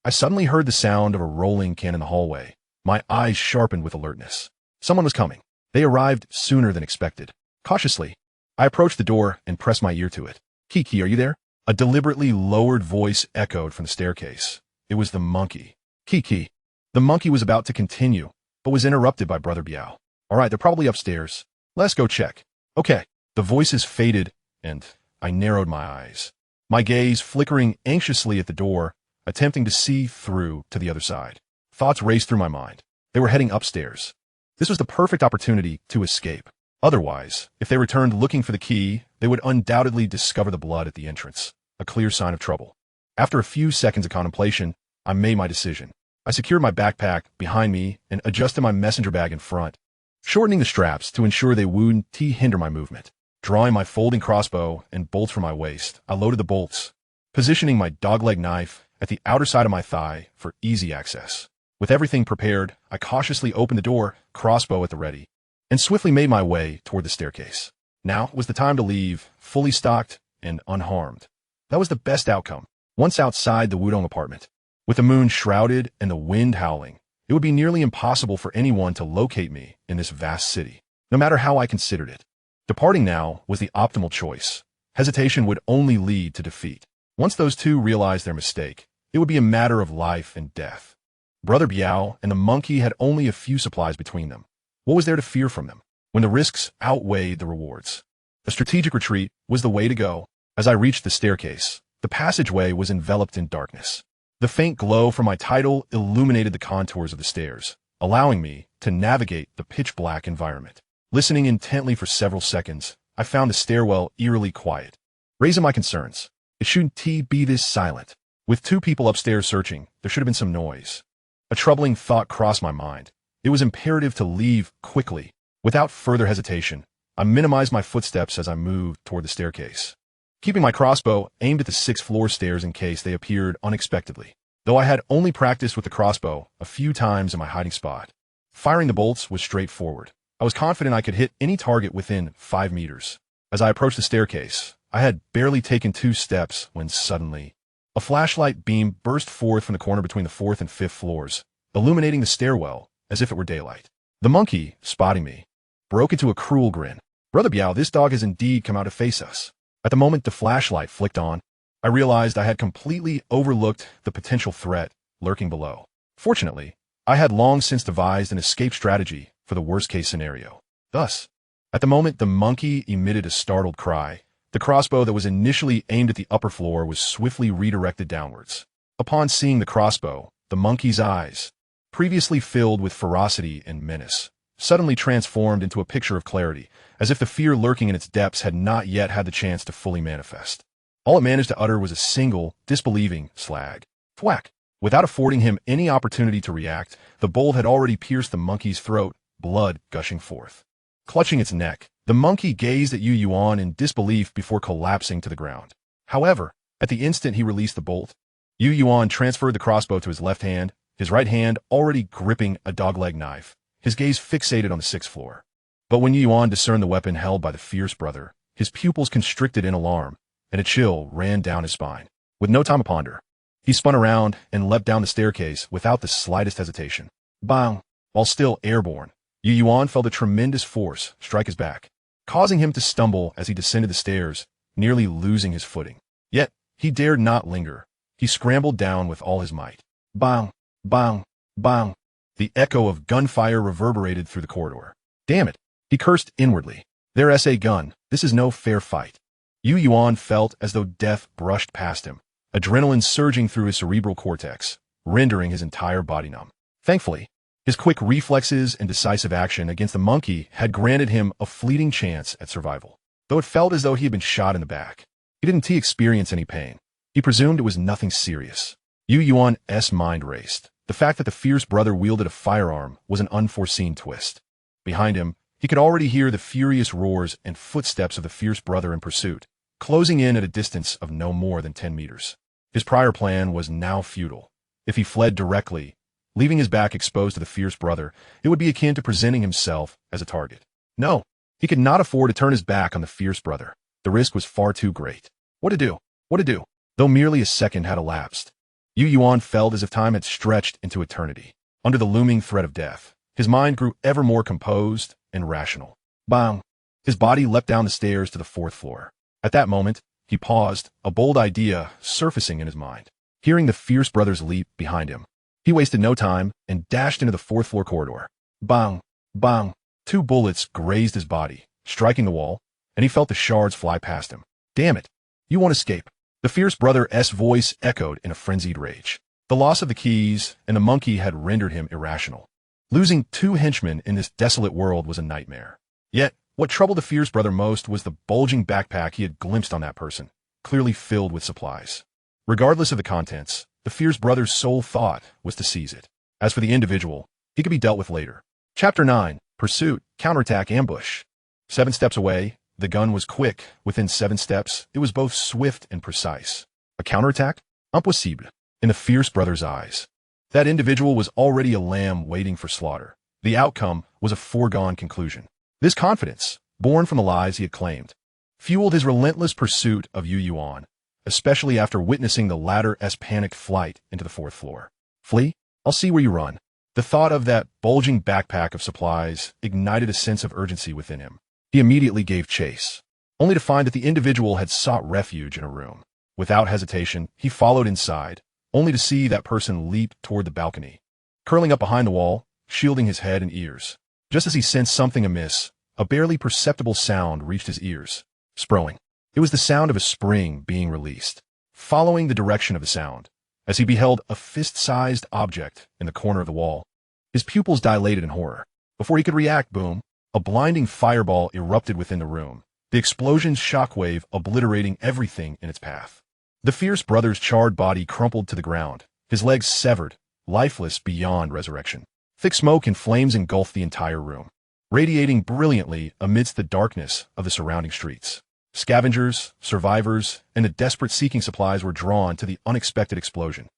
I suddenly heard the sound of a rolling can in the hallway. My eyes sharpened with alertness. Someone was coming. They arrived sooner than expected. Cautiously, I approached the door and pressed my ear to it. Kiki, are you there? A deliberately lowered voice echoed from the staircase. It was the monkey. Kiki. The monkey was about to continue, but was interrupted by Brother Biao. All right, they're probably upstairs. Let's go check. Okay. The voices faded, and I narrowed my eyes, my gaze flickering anxiously at the door, attempting to see through to the other side. Thoughts raced through my mind. They were heading upstairs. This was the perfect opportunity to escape. Otherwise, if they returned looking for the key, they would undoubtedly discover the blood at the entrance, a clear sign of trouble. After a few seconds of contemplation, I made my decision. I secured my backpack behind me and adjusted my messenger bag in front, shortening the straps to ensure they wouldn't hinder my movement. Drawing my folding crossbow and bolts from my waist, I loaded the bolts, positioning my dogleg knife at the outer side of my thigh for easy access. With everything prepared, I cautiously opened the door, crossbow at the ready, and swiftly made my way toward the staircase. Now was the time to leave, fully stocked and unharmed. That was the best outcome. Once outside the Wudong apartment, with the moon shrouded and the wind howling, it would be nearly impossible for anyone to locate me in this vast city, no matter how I considered it. Departing now was the optimal choice. Hesitation would only lead to defeat. Once those 2 realized their mistake, it would be a matter of life and death. Brother Biao and the monkey had only a few supplies between them. What was there to fear from them, when the risks outweighed the rewards? A strategic retreat was the way to go. As I reached the staircase, the passageway was enveloped in darkness. The faint glow from my title illuminated the contours of the stairs, allowing me to navigate the pitch-black environment. Listening intently for several seconds, I found the stairwell eerily quiet. Raising my concerns, it shouldn't be this silent. With 2 people upstairs searching, there should have been some noise. A troubling thought crossed my mind. It was imperative to leave quickly. Without further hesitation, I minimized my footsteps as I moved toward the staircase. keeping my crossbow aimed at the 6th floor stairs in case they appeared unexpectedly. Though I had only practiced with the crossbow a few times in my hiding spot, firing the bolts was straightforward. I was confident I could hit any target within 5 meters. As I approached the staircase, I had barely taken 2 steps when suddenly, a flashlight beam burst forth from the corner between the 4th and 5th floors, illuminating the stairwell as if it were daylight. The monkey, spotting me, broke into a cruel grin. "Brother Biao, this dog has indeed come out to face us." At the moment the flashlight flicked on, I realized I had completely overlooked the potential threat lurking below. Fortunately, I had long since devised an escape strategy for the worst-case scenario. Thus, at the moment the monkey emitted a startled cry, the crossbow that was initially aimed at the upper floor was swiftly redirected downwards. Upon seeing the crossbow, the monkey's eyes, previously filled with ferocity and menace, suddenly transformed into a picture of clarity, as if the fear lurking in its depths had not yet had the chance to fully manifest. All it managed to utter was a single, disbelieving slag. Thwack! Without affording him any opportunity to react, the bolt had already pierced the monkey's throat, blood gushing forth. Clutching its neck, the monkey gazed at Yuan in disbelief before collapsing to the ground. However, at the instant he released the bolt, Yuan transferred the crossbow to his left hand, his right hand already gripping a dogleg knife, his gaze fixated on the 6th floor. But when Yuan discerned the weapon held by the fierce brother, his pupils constricted in alarm, and a chill ran down his spine. With no time to ponder, he spun around and leapt down the staircase without the slightest hesitation. Bang! While still airborne, Yuan felt a tremendous force strike his back, causing him to stumble as he descended the stairs, nearly losing his footing. Yet, he dared not linger. He scrambled down with all his might. Bang! Bang! Bang! The echo of gunfire reverberated through the corridor. Damn it! He cursed inwardly. There's a gun. This is no fair fight. Yuan felt as though death brushed past him, adrenaline surging through his cerebral cortex, rendering his entire body numb. Thankfully, his quick reflexes and decisive action against the monkey had granted him a fleeting chance at survival. Though it felt as though he had been shot in the back, he didn't experience any pain. He presumed it was nothing serious. Yuan's mind raced. The fact that the fierce brother wielded a firearm was an unforeseen twist. Behind him, he could already hear the furious roars and footsteps of the fierce brother in pursuit, closing in at a distance of no more than 10 meters. His prior plan was now futile. If he fled directly, leaving his back exposed to the fierce brother, it would be akin to presenting himself as a target. No, he could not afford to turn his back on the fierce brother. The risk was far too great. What to do? What to do? Though merely a second had elapsed, Yuan felt as if time had stretched into eternity. Under the looming threat of death, his mind grew ever more composed and rational. Bang! His body leapt down the stairs to the 4th floor. At that moment, he paused, a bold idea surfacing in his mind. Hearing the fierce brother's leap behind him, he wasted no time and dashed into the 4th floor corridor. Bang! Bang! 2 bullets grazed his body, striking the wall, and he felt the shards fly past him. Damn it! You won't escape. The fierce brother's voice echoed in a frenzied rage. The loss of the keys and the monkey had rendered him irrational. Losing 2 henchmen in this desolate world was a nightmare. Yet, what troubled the fierce brother most was the bulging backpack he had glimpsed on that person, clearly filled with supplies. Regardless of the contents, the fierce brother's sole thought was to seize it. As for the individual, he could be dealt with later. Chapter 9. Pursuit, Counterattack, Ambush. 7 steps away, the gun was quick. Within 7 steps, it was both swift and precise. A counterattack? Impossible. In the fierce brother's eyes, that individual was already a lamb waiting for slaughter. The outcome was a foregone conclusion. This confidence, born from the lies he had claimed, fueled his relentless pursuit of Yuan, especially after witnessing the latter's panicked flight into the 4th floor. Flee? I'll see where you run. The thought of that bulging backpack of supplies ignited a sense of urgency within him. He immediately gave chase, only to find that the individual had sought refuge in a room. Without hesitation, he followed inside, only to see that person leap toward the balcony, curling up behind the wall, shielding his head and ears. Just as he sensed something amiss, a barely perceptible sound reached his ears. Sproing. It was the sound of a spring being released. Following the direction of the sound, as he beheld a fist-sized object in the corner of the wall, his pupils dilated in horror. Before he could react, boom, a blinding fireball erupted within the room, the explosion's shockwave obliterating everything in its path. The fierce brother's charred body crumpled to the ground, his legs severed, lifeless beyond resurrection. Thick smoke and flames engulfed the entire room, radiating brilliantly amidst the darkness of the surrounding streets. Scavengers, survivors, and the desperate seeking supplies were drawn to the unexpected explosion.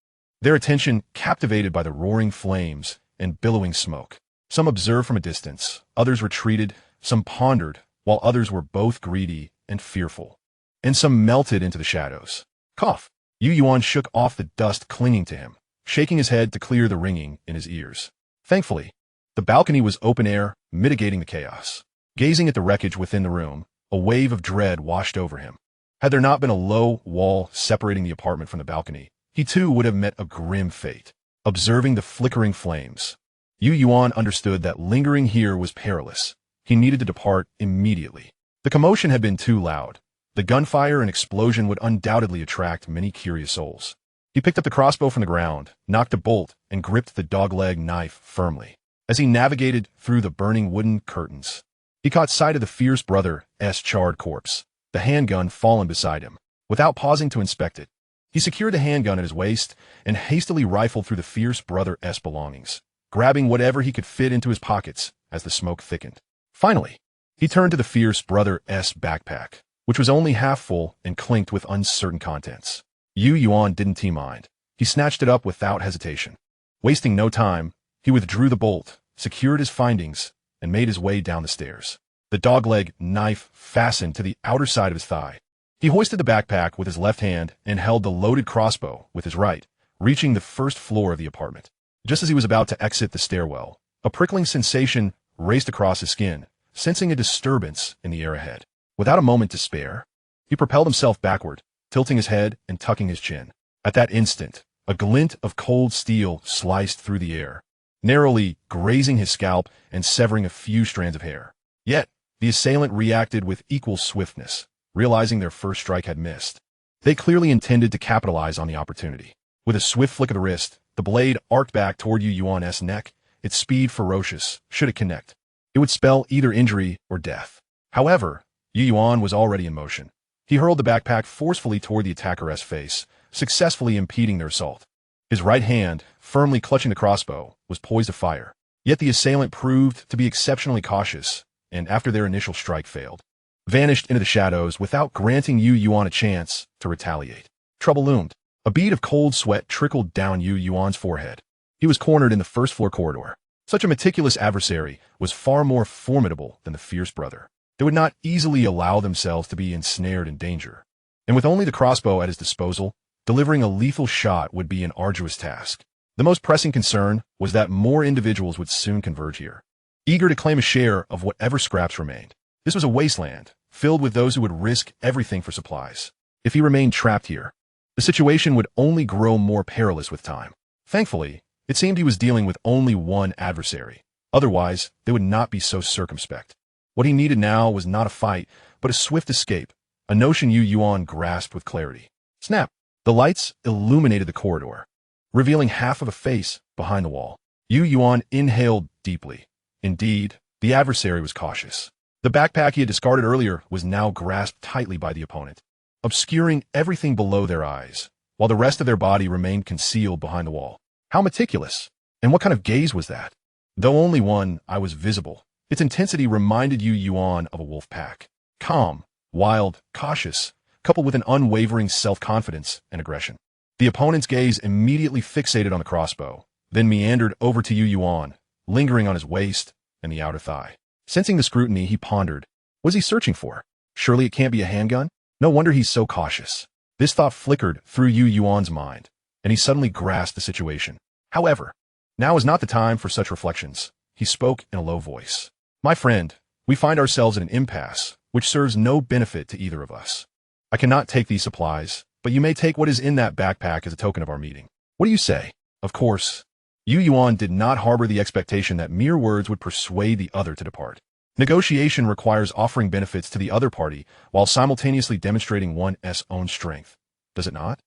Their attention captivated by the roaring flames and billowing smoke. Some observed from a distance, others retreated, some pondered, while others were both greedy and fearful. And some melted into the shadows. Cough! Yuan shook off the dust clinging to him, shaking his head to clear the ringing in his ears. Thankfully, the balcony was open air, mitigating the chaos. Gazing at the wreckage within the room, a wave of dread washed over him. Had there not been a low wall separating the apartment from the balcony, he too would have met a grim fate. Observing the flickering flames, Yuan understood that lingering here was perilous. He needed to depart immediately. The commotion had been too loud. The gunfire and explosion would undoubtedly attract many curious souls. He picked up the crossbow from the ground, knocked a bolt, and gripped the dogleg knife firmly. As he navigated through the burning wooden curtains, he caught sight of the fierce brother's charred corpse, the handgun fallen beside him. Without pausing to inspect it, he secured the handgun at his waist and hastily rifled through the fierce brother's belongings, grabbing whatever he could fit into his pockets as the smoke thickened. Finally, he turned to the fierce brother's backpack, which was only half full and clinked with uncertain contents. Yuan didn't mind. He snatched it up without hesitation. Wasting no time, he withdrew the bolt, secured his findings, and made his way down the stairs. The dogleg knife fastened to the outer side of his thigh. He hoisted the backpack with his left hand and held the loaded crossbow with his right, reaching the first floor of the apartment. Just as he was about to exit the stairwell, a prickling sensation raced across his skin, sensing a disturbance in the air ahead. Without a moment to spare, he propelled himself backward, tilting his head and tucking his chin. At that instant, a glint of cold steel sliced through the air, narrowly grazing his scalp and severing a few strands of hair. Yet, the assailant reacted with equal swiftness, realizing their first strike had missed. They clearly intended to capitalize on the opportunity. With a swift flick of the wrist, the blade arced back toward Yuan's neck, its speed ferocious. Should it connect, it would spell either injury or death. However, Yuan was already in motion. He hurled the backpack forcefully toward the attacker's face, successfully impeding their assault. His right hand, firmly clutching the crossbow, was poised to fire. Yet the assailant proved to be exceptionally cautious, and after their initial strike failed, vanished into the shadows without granting Yuan a chance to retaliate. Trouble loomed. A bead of cold sweat trickled down Yuan's forehead. He was cornered in the first-floor corridor. Such a meticulous adversary was far more formidable than the fierce brother. They would not easily allow themselves to be ensnared in danger. And with only the crossbow at his disposal, delivering a lethal shot would be an arduous task. The most pressing concern was that more individuals would soon converge here, eager to claim a share of whatever scraps remained. This was a wasteland, filled with those who would risk everything for supplies. If he remained trapped here, the situation would only grow more perilous with time. Thankfully, it seemed he was dealing with only one adversary. Otherwise, they would not be so circumspect. What he needed now was not a fight, but a swift escape, a notion Yuan grasped with clarity. Snap! The lights illuminated the corridor, revealing half of a face behind the wall. Yuan inhaled deeply. Indeed, the adversary was cautious. The backpack he had discarded earlier was now grasped tightly by the opponent, obscuring everything below their eyes, while the rest of their body remained concealed behind the wall. How meticulous! And what kind of gaze was that? Though only one eye was visible, its intensity reminded Yuan of a wolf pack. Calm, wild, cautious, coupled with an unwavering self-confidence and aggression. The opponent's gaze immediately fixated on the crossbow, then meandered over to Yuan, lingering on his waist and the outer thigh. Sensing the scrutiny, he pondered. What is he searching for? Surely it can't be a handgun? No wonder he's so cautious. This thought flickered through Yuan's mind, and he suddenly grasped the situation. However, now is not the time for such reflections. He spoke in a low voice. My friend, we find ourselves in an impasse, which serves no benefit to either of us. I cannot take these supplies, but you may take what is in that backpack as a token of our meeting. What do you say? Of course, Yuan did not harbor the expectation that mere words would persuade the other to depart. Negotiation requires offering benefits to the other party while simultaneously demonstrating one's own strength. Does it not?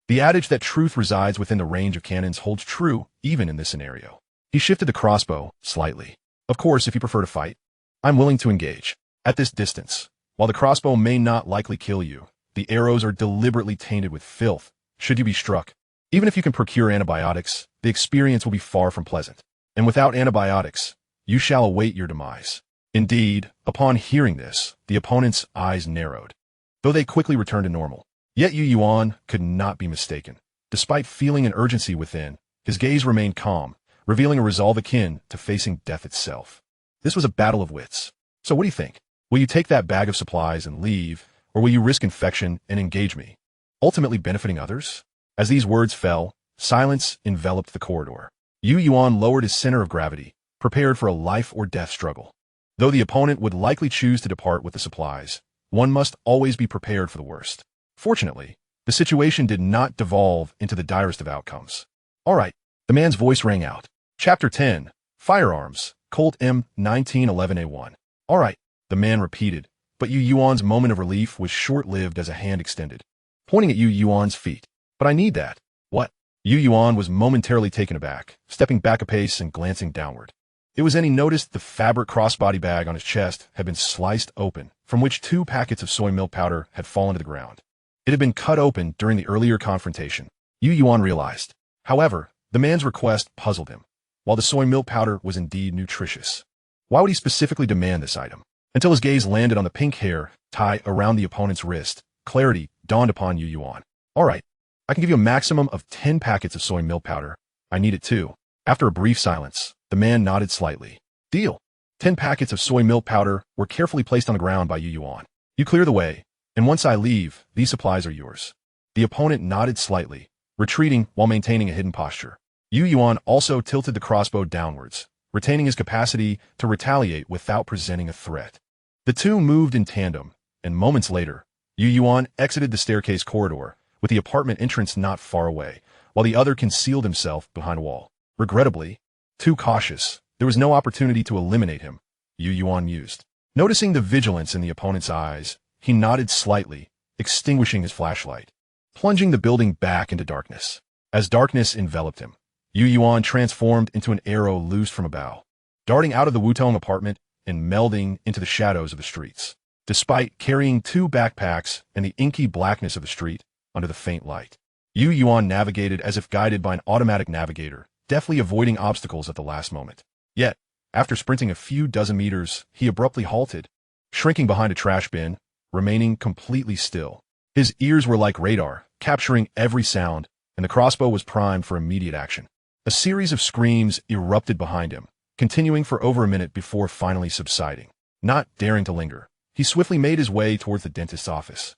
The adage that truth resides within the range of cannons holds true even in this scenario. He shifted the crossbow slightly. Of course, if you prefer to fight, I'm willing to engage. At this distance, while the crossbow may not likely kill you, the arrows are deliberately tainted with filth, should you be struck. Even if you can procure antibiotics, the experience will be far from pleasant. And without antibiotics, you shall await your demise. Indeed, upon hearing this, the opponent's eyes narrowed. though they quickly returned to normal. Yet Yuan could not be mistaken. Despite feeling an urgency within, his gaze remained calm, revealing a resolve akin to facing death itself. This was a battle of wits. So what do you think? Will you take that bag of supplies and leave, or will you risk infection and engage me, ultimately benefiting others? As these words fell, silence enveloped the corridor. Yuan lowered his center of gravity, prepared for a life-or-death struggle. Though the opponent would likely choose to depart with the supplies, one must always be prepared for the worst. Fortunately, the situation did not devolve into the direst of outcomes. All right, the man's voice rang out. Chapter 10, Firearms, Colt M1911A1. All right, the man repeated, but Yuan's moment of relief was short-lived as a hand extended, pointing at Yuan's feet. But I need that. What? Yuan was momentarily taken aback, stepping back a pace and glancing downward. It was then he noticed the fabric crossbody bag on his chest had been sliced open, from which 2 packets of soy milk powder had fallen to the ground. It had been cut open during the earlier confrontation, Yuan realized. However, the man's request puzzled him. While the soy milk powder was indeed nutritious, why would he specifically demand this item? Until his gaze landed on the pink hair tie around the opponent's wrist, clarity dawned upon Yuan. All right, I can give you a maximum of 10 packets of soy milk powder. I need it too. After a brief silence, the man nodded slightly. Deal. 10 packets of soy milk powder were carefully placed on the ground by Yuan. You clear the way, and once I leave, these supplies are yours. The opponent nodded slightly, retreating while maintaining a hidden posture. Yuan also tilted the crossbow downwards, retaining his capacity to retaliate without presenting a threat. The two moved in tandem, and moments later, Yuan exited the staircase corridor, with the apartment entrance not far away, while the other concealed himself behind a wall. Regrettably, too cautious, there was no opportunity to eliminate him, Yuan mused. Noticing the vigilance in the opponent's eyes, he nodded slightly, extinguishing his flashlight, plunging the building back into darkness. As darkness enveloped him, Yuan transformed into an arrow loosed from a bow, darting out of the Wutong apartment and melding into the shadows of the streets. Despite carrying 2 backpacks and the inky blackness of the street under the faint light, Yuan navigated as if guided by an automatic navigator, deftly avoiding obstacles at the last moment. Yet, after sprinting a few dozen meters, he abruptly halted, shrinking behind a trash bin, remaining completely still. His ears were like radar, capturing every sound, and the crossbow was primed for immediate action. A series of screams erupted behind him, continuing for over a minute before finally subsiding. Not daring to linger, he swiftly made his way towards the dentist's office,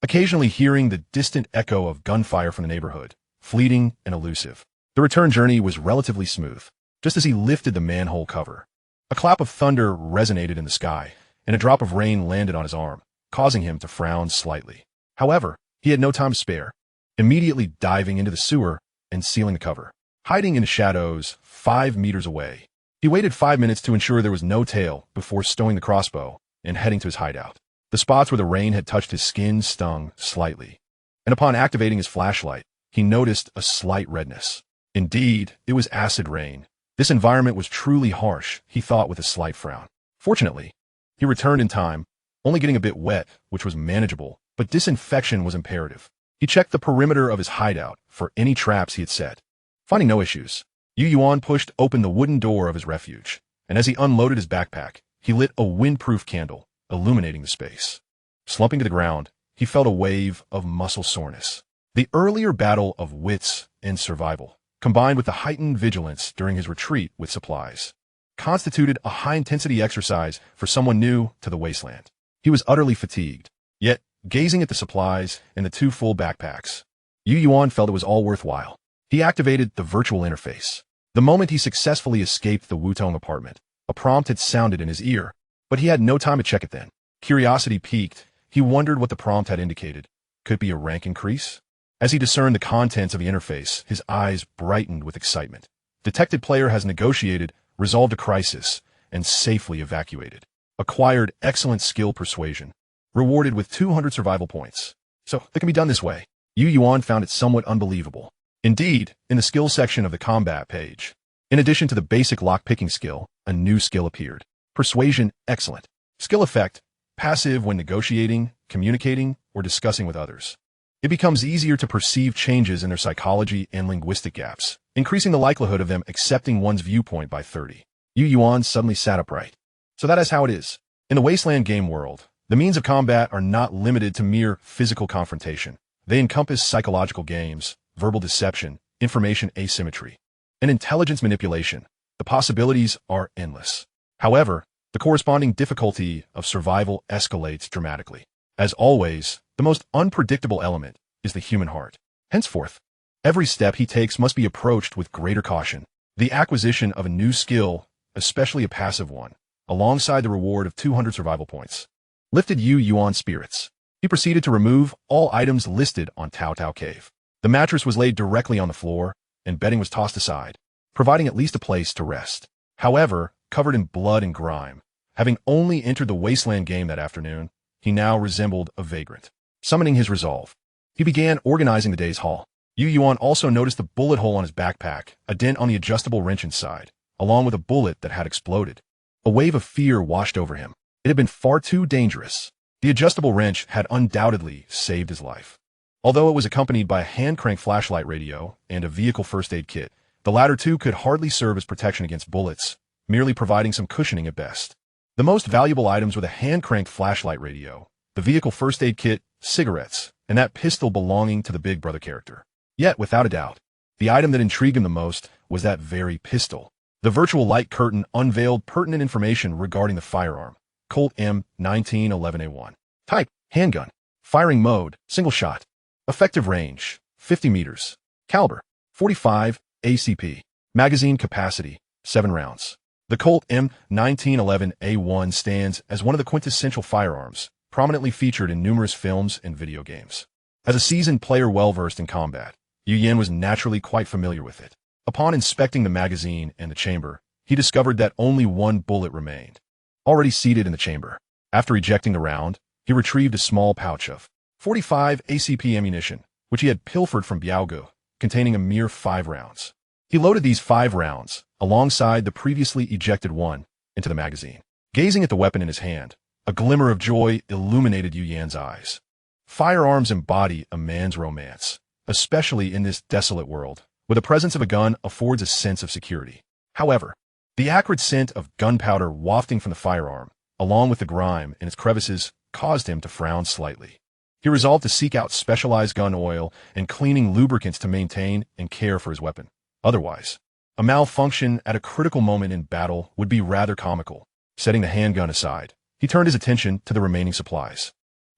occasionally hearing the distant echo of gunfire from the neighborhood, fleeting and elusive. The return journey was relatively smooth, just as he lifted the manhole cover. A clap of thunder resonated in the sky, and a drop of rain landed on his arm, causing him to frown slightly. However, he had no time to spare, immediately diving into the sewer and sealing the cover. Hiding in the shadows 5 meters away, he waited 5 minutes to ensure there was no tail before stowing the crossbow and heading to his hideout. The spots where the rain had touched his skin stung slightly, and upon activating his flashlight, he noticed a slight redness. Indeed, it was acid rain. This environment was truly harsh, he thought with a slight frown. Fortunately, he returned in time, only getting a bit wet, which was manageable, but disinfection was imperative. He checked the perimeter of his hideout for any traps he had set. Finding no issues, Yuan pushed open the wooden door of his refuge, and as he unloaded his backpack, he lit a windproof candle, illuminating the space. Slumping to the ground, he felt a wave of muscle soreness. The earlier battle of wits and survival, combined with the heightened vigilance during his retreat with supplies, constituted a high-intensity exercise for someone new to the Wasteland. He was utterly fatigued, yet, gazing at the supplies and the 2 full backpacks, Yuan felt it was all worthwhile. He activated the virtual interface. The moment he successfully escaped the Wutong apartment, a prompt had sounded in his ear, but he had no time to check it then. Curiosity piqued, he wondered what the prompt had indicated. Could it be a rank increase? As he discerned the contents of the interface, his eyes brightened with excitement. Detected player has negotiated, resolved a crisis, and safely evacuated. Acquired excellent skill persuasion. Rewarded with 200 survival points. So, it can be done this way. Yuan found it somewhat unbelievable. Indeed, in the skill section of the combat page, in addition to the basic lock-picking skill, a new skill appeared. Persuasion, excellent. Skill effect, passive when negotiating, communicating, or discussing with others. It becomes easier to perceive changes in their psychology and linguistic gaps, increasing the likelihood of them accepting one's viewpoint by 30. Yuan suddenly sat upright. So that is how it is. In the Wasteland game world, The means of combat are not limited to mere physical confrontation. They encompass psychological games, verbal deception, information asymmetry, and intelligence manipulation. The possibilities are endless. However, the corresponding difficulty of survival escalates dramatically. As always, the most unpredictable element is the human heart. Henceforth, every step he takes must be approached with greater caution. The acquisition of a new skill, especially a passive one, alongside the reward of 200 survival points, lifted Yuan spirits. He proceeded to remove all items listed on Tao Tao Cave. The mattress was laid directly on the floor, and bedding was tossed aside, providing at least a place to rest. However, covered in blood and grime, having only entered the Wasteland game that afternoon, he now resembled a vagrant. Summoning his resolve, he began organizing the day's haul. Yuan also noticed the bullet hole on his backpack, a dent on the adjustable wrench inside, along with a bullet that had exploded. A wave of fear washed over him. It had been far too dangerous. The adjustable wrench had undoubtedly saved his life. Although it was accompanied by a hand-crank flashlight radio and a vehicle first aid kit, the latter two could hardly serve as protection against bullets, merely providing some cushioning at best. The most valuable items were the hand-cranked flashlight radio, the vehicle first aid kit, cigarettes, and that pistol belonging to the Big Brother character. Yet, without a doubt, the item that intrigued him the most was that very pistol. The virtual light curtain unveiled pertinent information regarding the firearm. Colt M1911A1. Type, handgun. Firing mode, single shot. Effective range, 50 meters. Caliber, 45 ACP. Magazine capacity, 7 rounds. The Colt M1911A1 stands as one of the quintessential firearms, prominently featured in numerous films and video games. As a seasoned player well-versed in combat, Yuan was naturally quite familiar with it. Upon inspecting the magazine and the chamber, he discovered that only one bullet remained, already seated in the chamber. After ejecting the round, he retrieved a small pouch of 45 ACP ammunition, which he had pilfered from Biaogu, containing a mere 5 rounds. He loaded these 5 rounds, alongside the previously ejected one, into the magazine. Gazing at the weapon in his hand, a glimmer of joy illuminated Yuan's eyes. Firearms embody a man's romance, especially in this desolate world, where the presence of a gun affords a sense of security. However, the acrid scent of gunpowder wafting from the firearm, along with the grime in its crevices, caused him to frown slightly. He resolved to seek out specialized gun oil and cleaning lubricants to maintain and care for his weapon. Otherwise, a malfunction at a critical moment in battle would be rather comical. Setting the handgun aside, he turned his attention to the remaining supplies.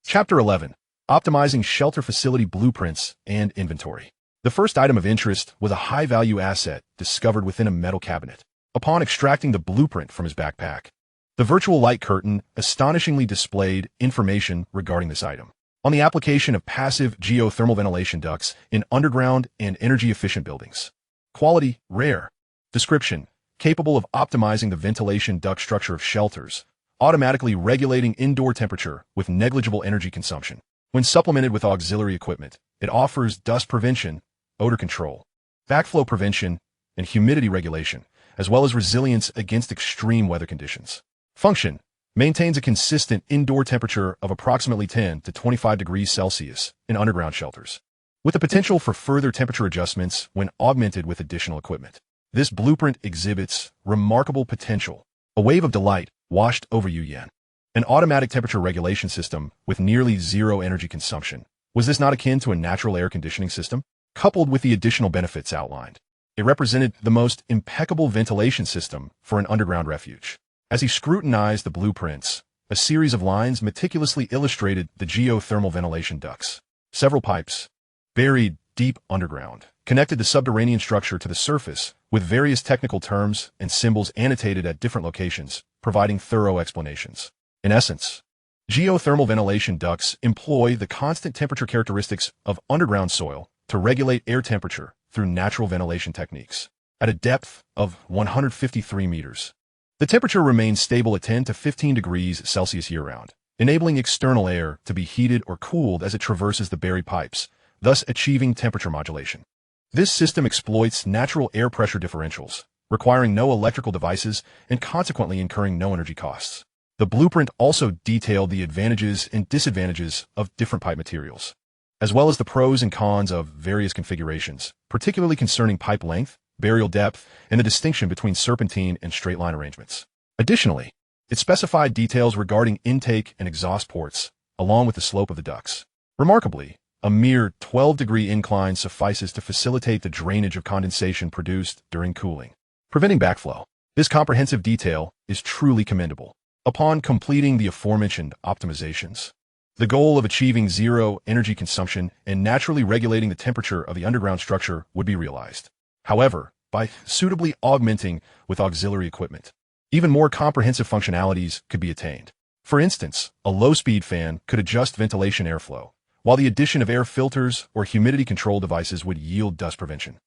Chapter 11. Optimizing Shelter Facility Blueprints and Inventory. The first item of interest was a high-value asset discovered within a metal cabinet. Upon extracting the blueprint from his backpack, the virtual light curtain astonishingly displayed information regarding this item. On the application of passive geothermal ventilation ducts in underground and energy-efficient buildings. Quality, rare. Description, capable of optimizing the ventilation duct structure of shelters, automatically regulating indoor temperature with negligible energy consumption. When supplemented with auxiliary equipment, it offers dust prevention, odor control, backflow prevention, and humidity regulation, as well as resilience against extreme weather conditions. Function, maintains a consistent indoor temperature of approximately 10 to 25 degrees Celsius in underground shelters, with the potential for further temperature adjustments when augmented with additional equipment. This blueprint exhibits remarkable potential. A wave of delight washed over Yuan. An automatic temperature regulation system with nearly zero energy consumption. Was this not akin to a natural air conditioning system? Coupled with the additional benefits outlined, it represented the most impeccable ventilation system for an underground refuge. As he scrutinized the blueprints, a series of lines meticulously illustrated the geothermal ventilation ducts. Several pipes, buried deep underground, connected the subterranean structure to the surface with various technical terms and symbols annotated at different locations, providing thorough explanations. In essence, geothermal ventilation ducts employ the constant temperature characteristics of underground soil to regulate air temperature through natural ventilation techniques. At a depth of 153 meters, the temperature remains stable at 10 to 15 degrees Celsius year-round, enabling external air to be heated or cooled as it traverses the buried pipes, thus achieving temperature modulation. This system exploits natural air pressure differentials, requiring no electrical devices and consequently incurring no energy costs. The blueprint also detailed the advantages and disadvantages of different pipe materials, as well as the pros and cons of various configurations, particularly concerning pipe length, burial depth, and the distinction between serpentine and straight line arrangements. Additionally, It specified details regarding intake and exhaust ports, along with the slope of the ducts. Remarkably, a mere 12-degree incline suffices to facilitate the drainage of condensation produced during cooling, preventing backflow. This comprehensive detail is truly commendable. Upon completing the aforementioned optimizations, the goal of achieving zero energy consumption and naturally regulating the temperature of the underground structure would be realized. However, by suitably augmenting with auxiliary equipment, even more comprehensive functionalities could be attained. For instance, a low-speed fan could adjust ventilation airflow, while the addition of air filters or humidity control devices would yield dust prevention,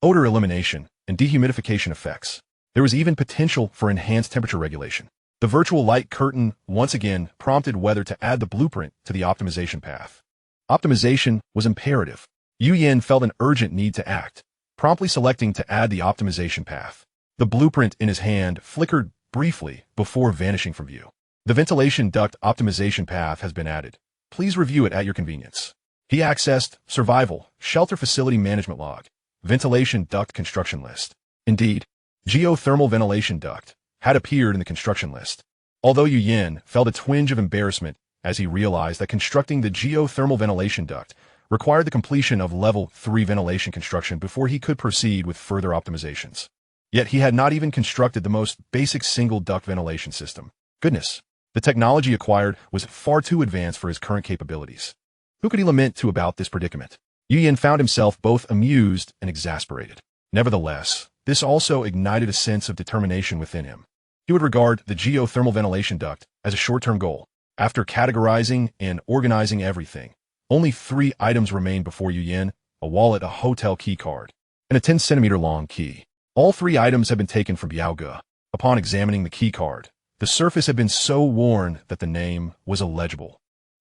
odor elimination, and dehumidification effects. There was even potential for enhanced temperature regulation. The virtual light curtain once again prompted Weather to add the blueprint to the optimization path. Optimization was imperative. Yuan felt an urgent need to act, promptly selecting to add the optimization path. The blueprint in his hand flickered briefly before vanishing from view. The ventilation duct optimization path has been added. Please review it at your convenience. He accessed Survival, Shelter Facility Management Log, Ventilation Duct Construction List. Indeed, Geothermal Ventilation Duct had appeared in the construction list. Although Yuan felt a twinge of embarrassment as he realized that constructing the geothermal ventilation duct required the completion of Level 3 ventilation construction before he could proceed with further optimizations. Yet he had not even constructed the most basic single-duct ventilation system. Goodness, the technology acquired was far too advanced for his current capabilities. Who could he lament to about this predicament? Yuan found himself both amused and exasperated. Nevertheless, this also ignited a sense of determination within him. He would regard the geothermal ventilation duct as a short-term goal. After categorizing and organizing everything, only 3 items remained before Yuan: a wallet, a hotel key card, and a 10-centimeter-long key. All 3 items had been taken from Biaoge. Upon examining the key card, the surface had been so worn that the name was illegible.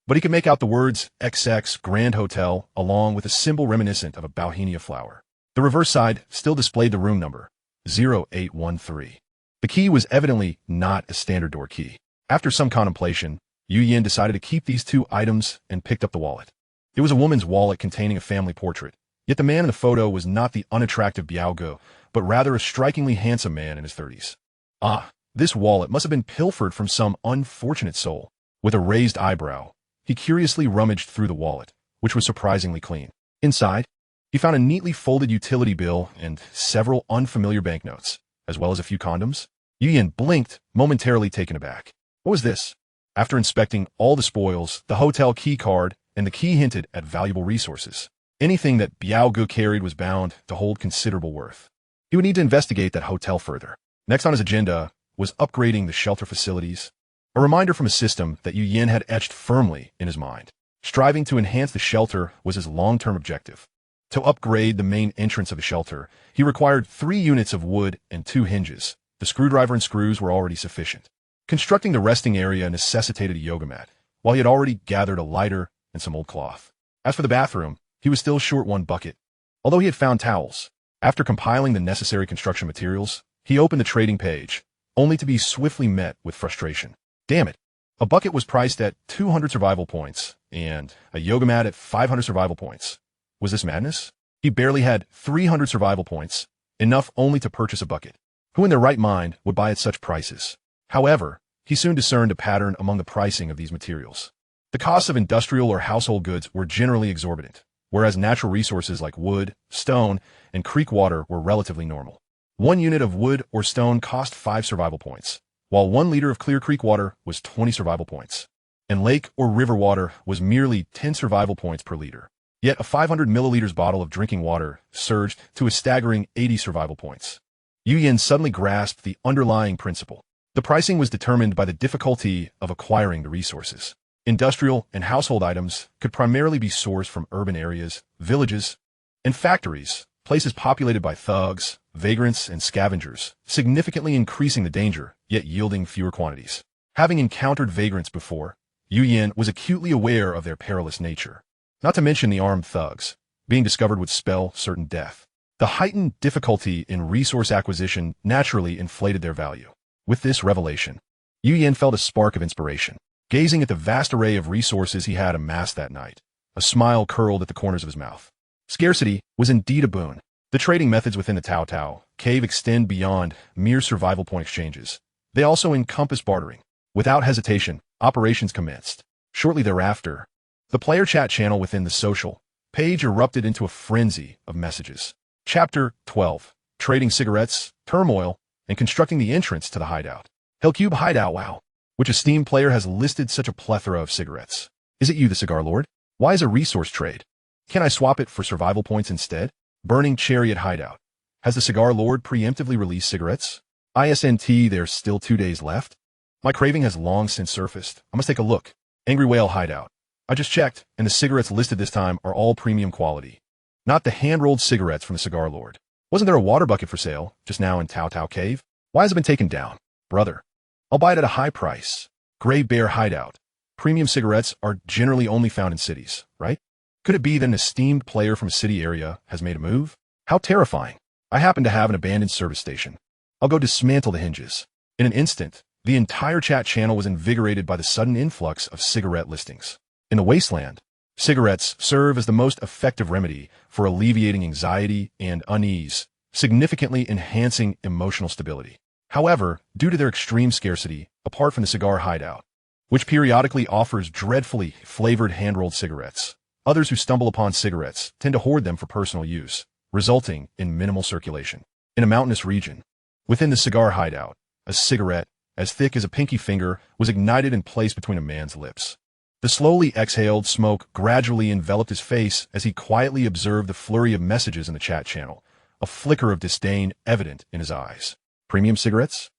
But he could make out the words XX Grand Hotel along with a symbol reminiscent of a bauhinia flower. The reverse side still displayed the room number, 0813. The key was evidently not a standard door key. After some contemplation, Yuan decided to keep these 2 items and picked up the wallet. It was a woman's wallet containing a family portrait, yet the man in the photo was not the unattractive Biaoge, but rather a strikingly handsome man in his 30s. Ah, this wallet must have been pilfered from some unfortunate soul. With a raised eyebrow, he curiously rummaged through the wallet, which was surprisingly clean. Inside, he found a neatly folded utility bill and several unfamiliar banknotes, as well as a few condoms. Yuan blinked, momentarily taken aback. What was this? After inspecting all the spoils, the hotel key card, and the key hinted at valuable resources. Anything that Biaoge carried was bound to hold considerable worth. He would need to investigate that hotel further. Next on his agenda was upgrading the shelter facilities, a reminder from a system that Yuan had etched firmly in his mind. Striving to enhance the shelter was his long-term objective. To upgrade the main entrance of the shelter, he required 3 units of wood and 2 hinges. The screwdriver and screws were already sufficient. Constructing the resting area necessitated a yoga mat, while he had already gathered a lighter and some old cloth. As for the bathroom, he was still short 1 bucket, although he had found towels. After compiling the necessary construction materials, he opened the trading page, only to be swiftly met with frustration. Damn it. A bucket was priced at 200 survival points, and a yoga mat at 500 survival points. Was this madness? He barely had 300 survival points, enough only to purchase a bucket. Who in their right mind would buy at such prices? However, he soon discerned a pattern among the pricing of these materials. The costs of industrial or household goods were generally exorbitant, whereas natural resources like wood, stone, and creek water were relatively normal. 1 unit of wood or stone cost 5 survival points, while 1 liter of clear creek water was 20 survival points, and lake or river water was merely 10 survival points per liter. Yet a 500 milliliters bottle of drinking water surged to a staggering 80 survival points. Yuan suddenly grasped the underlying principle. The pricing was determined by the difficulty of acquiring the resources. Industrial and household items could primarily be sourced from urban areas, villages, and factories, places populated by thugs, vagrants, and scavengers, significantly increasing the danger, yet yielding fewer quantities. Having encountered vagrants before, Yuan was acutely aware of their perilous nature. Not to mention the armed thugs. Being discovered would spell certain death. The heightened difficulty in resource acquisition naturally inflated their value. With this revelation, Yuan felt a spark of inspiration. Gazing at the vast array of resources he had amassed that night, a smile curled at the corners of his mouth. Scarcity was indeed a boon. The trading methods within the Tao Tao cave extend beyond mere survival point exchanges. They also encompass bartering. Without hesitation, operations commenced. Shortly thereafter, the player chat channel within the social page erupted into a frenzy of messages. Chapter 12. Trading cigarettes, turmoil, and constructing the entrance to the hideout. Hellcube Hideout. Wow. Which esteemed player has listed such a plethora of cigarettes? Is it you, the Cigar Lord? Why is a resource trade? Can I swap it for survival points instead? Burning Chariot Hideout. Has the Cigar Lord preemptively released cigarettes? ISNT, there's still 2 days left? My craving has long since surfaced. I must take a look. Angry Whale Hideout. I just checked, and the cigarettes listed this time are all premium quality. Not the hand-rolled cigarettes from the Cigar Lord. Wasn't there a water bucket for sale just now in Tao Tao Cave? Why has it been taken down? Brother, I'll buy it at a high price. Gray Bear Hideout. Premium cigarettes are generally only found in cities, right? Could it be that an esteemed player from a city area has made a move? How terrifying. I happen to have an abandoned service station. I'll go dismantle the hinges. In an instant, the entire chat channel was invigorated by the sudden influx of cigarette listings. In the Wasteland, cigarettes serve as the most effective remedy for alleviating anxiety and unease, significantly enhancing emotional stability. However, due to their extreme scarcity, apart from the Cigar Hideout, which periodically offers dreadfully flavored hand-rolled cigarettes, others who stumble upon cigarettes tend to hoard them for personal use, resulting in minimal circulation. In a mountainous region, within the Cigar Hideout, a cigarette, as thick as a pinky finger, was ignited and placed between a man's lips. The slowly exhaled smoke gradually enveloped his face as he quietly observed the flurry of messages in the chat channel, a flicker of disdain evident in his eyes. Premium cigarettes?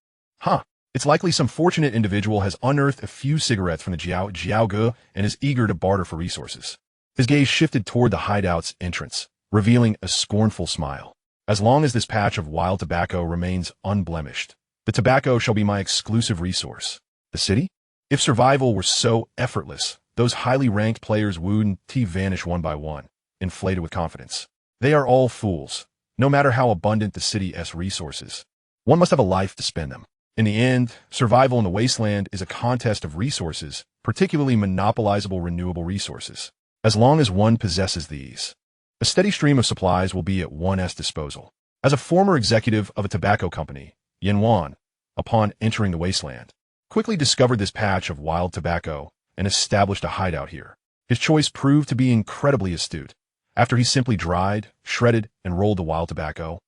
Huh. It's likely some fortunate individual has unearthed a few cigarettes from the Jiaoge and is eager to barter for resources. His gaze shifted toward the hideout's entrance, revealing a scornful smile. As long as this patch of wild tobacco remains unblemished, the tobacco shall be my exclusive resource. The city? If survival were so effortless, those highly ranked players wouldn't vanish one by one, inflated with confidence. They are all fools, no matter how abundant the city's resources. One must have a life to spend them. In the end, survival in the Wasteland is a contest of resources, particularly monopolizable renewable resources. As long as one possesses these, a steady stream of supplies will be at one's disposal. As a former executive of a tobacco company, Yuan, upon entering the Wasteland, quickly discovered this patch of wild tobacco and established a hideout here. His choice proved to be incredibly astute. After he simply dried, shredded, and rolled the wild tobacco,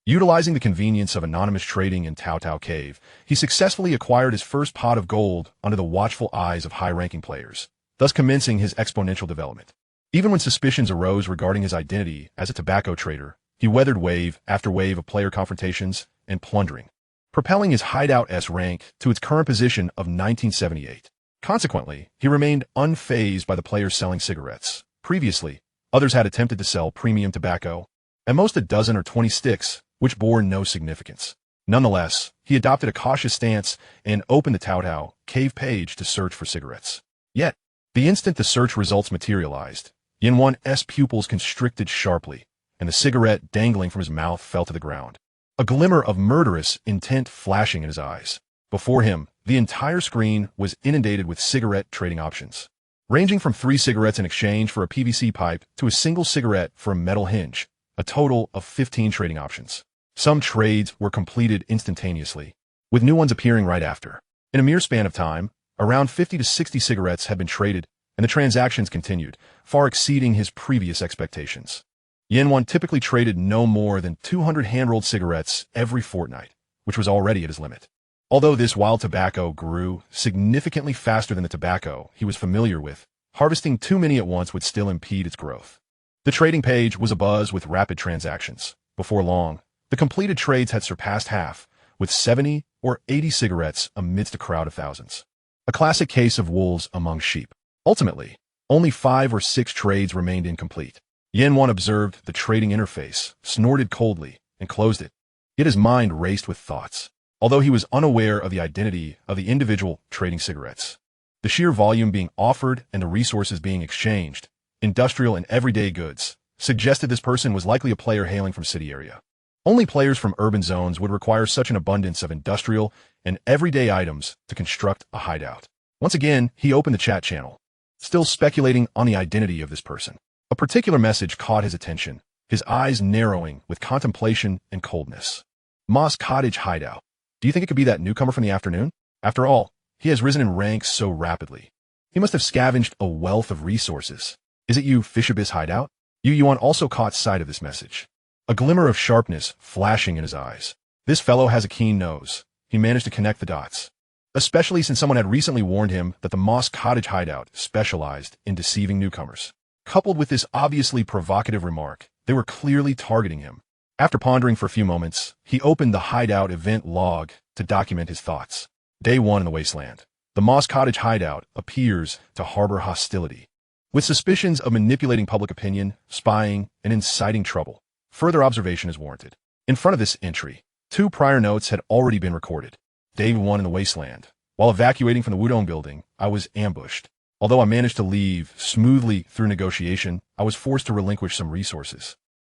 utilizing the convenience of anonymous trading in Tao Tao Cave, he successfully acquired his first pot of gold under the watchful eyes of high-ranking players, thus commencing his exponential development. Even when suspicions arose regarding his identity as a tobacco trader, he weathered wave after wave of player confrontations and plundering, propelling his hideout rank to its current position of 1978. Consequently, he remained unfazed by the players selling cigarettes. Previously, others had attempted to sell premium tobacco, at most a dozen or 20 sticks, which bore no significance. Nonetheless, he adopted a cautious stance and opened the Tao Tao Cave page to search for cigarettes. Yet, the instant the search results materialized, Yuan's pupils constricted sharply, and the cigarette dangling from his mouth fell to the ground, a glimmer of murderous intent flashing in his eyes. Before him, the entire screen was inundated with cigarette trading options, ranging from 3 cigarettes in exchange for a PVC pipe to a single cigarette for a metal hinge, a total of 15 trading options. Some trades were completed instantaneously, with new ones appearing right after. In a mere span of time, around 50 to 60 cigarettes had been traded, and the transactions continued, far exceeding his previous expectations. Yuan typically traded no more than 200 hand-rolled cigarettes every fortnight, which was already at his limit. Although this wild tobacco grew significantly faster than the tobacco he was familiar with, harvesting too many at once would still impede its growth. The trading page was abuzz with rapid transactions. Before long, the completed trades had surpassed half, with 70 or 80 cigarettes amidst a crowd of thousands. A classic case of wolves among sheep. Ultimately, only 5 or 6 trades remained incomplete. Yuan observed the trading interface, snorted coldly, and closed it. Yet his mind raced with thoughts. Although he was unaware of the identity of the individual trading cigarettes, the sheer volume being offered and the resources being exchanged, industrial and everyday goods, suggested this person was likely a player hailing from city area. Only players from urban zones would require such an abundance of industrial and everyday items to construct a hideout. Once again, he opened the chat channel, still speculating on the identity of this person. A particular message caught his attention, his eyes narrowing with contemplation and coldness. Moss Cottage Hideout. Do you think it could be that newcomer from the afternoon? After all, He has risen in rank so rapidly. He must have scavenged a wealth of resources. Is it you, Fishabyss hideout? Yuan also caught sight of this message. A glimmer of sharpness flashing in his eyes. This fellow has a keen nose. He managed to connect the dots. Especially since someone had recently warned him that the Moss Cottage hideout specialized in deceiving newcomers. Coupled with this obviously provocative remark, they were clearly targeting him. After pondering for a few moments, he opened the hideout event log to document his thoughts. Day 1 in the Wasteland. The Moss Cottage hideout appears to harbor hostility, with suspicions of manipulating public opinion, spying, and inciting trouble. Further observation is warranted. In front of this entry, 2 prior notes had already been recorded. Day 1 in the Wasteland. While evacuating from the Wudong building, I was ambushed. Although I managed to leave smoothly through negotiation, I was forced to relinquish some resources.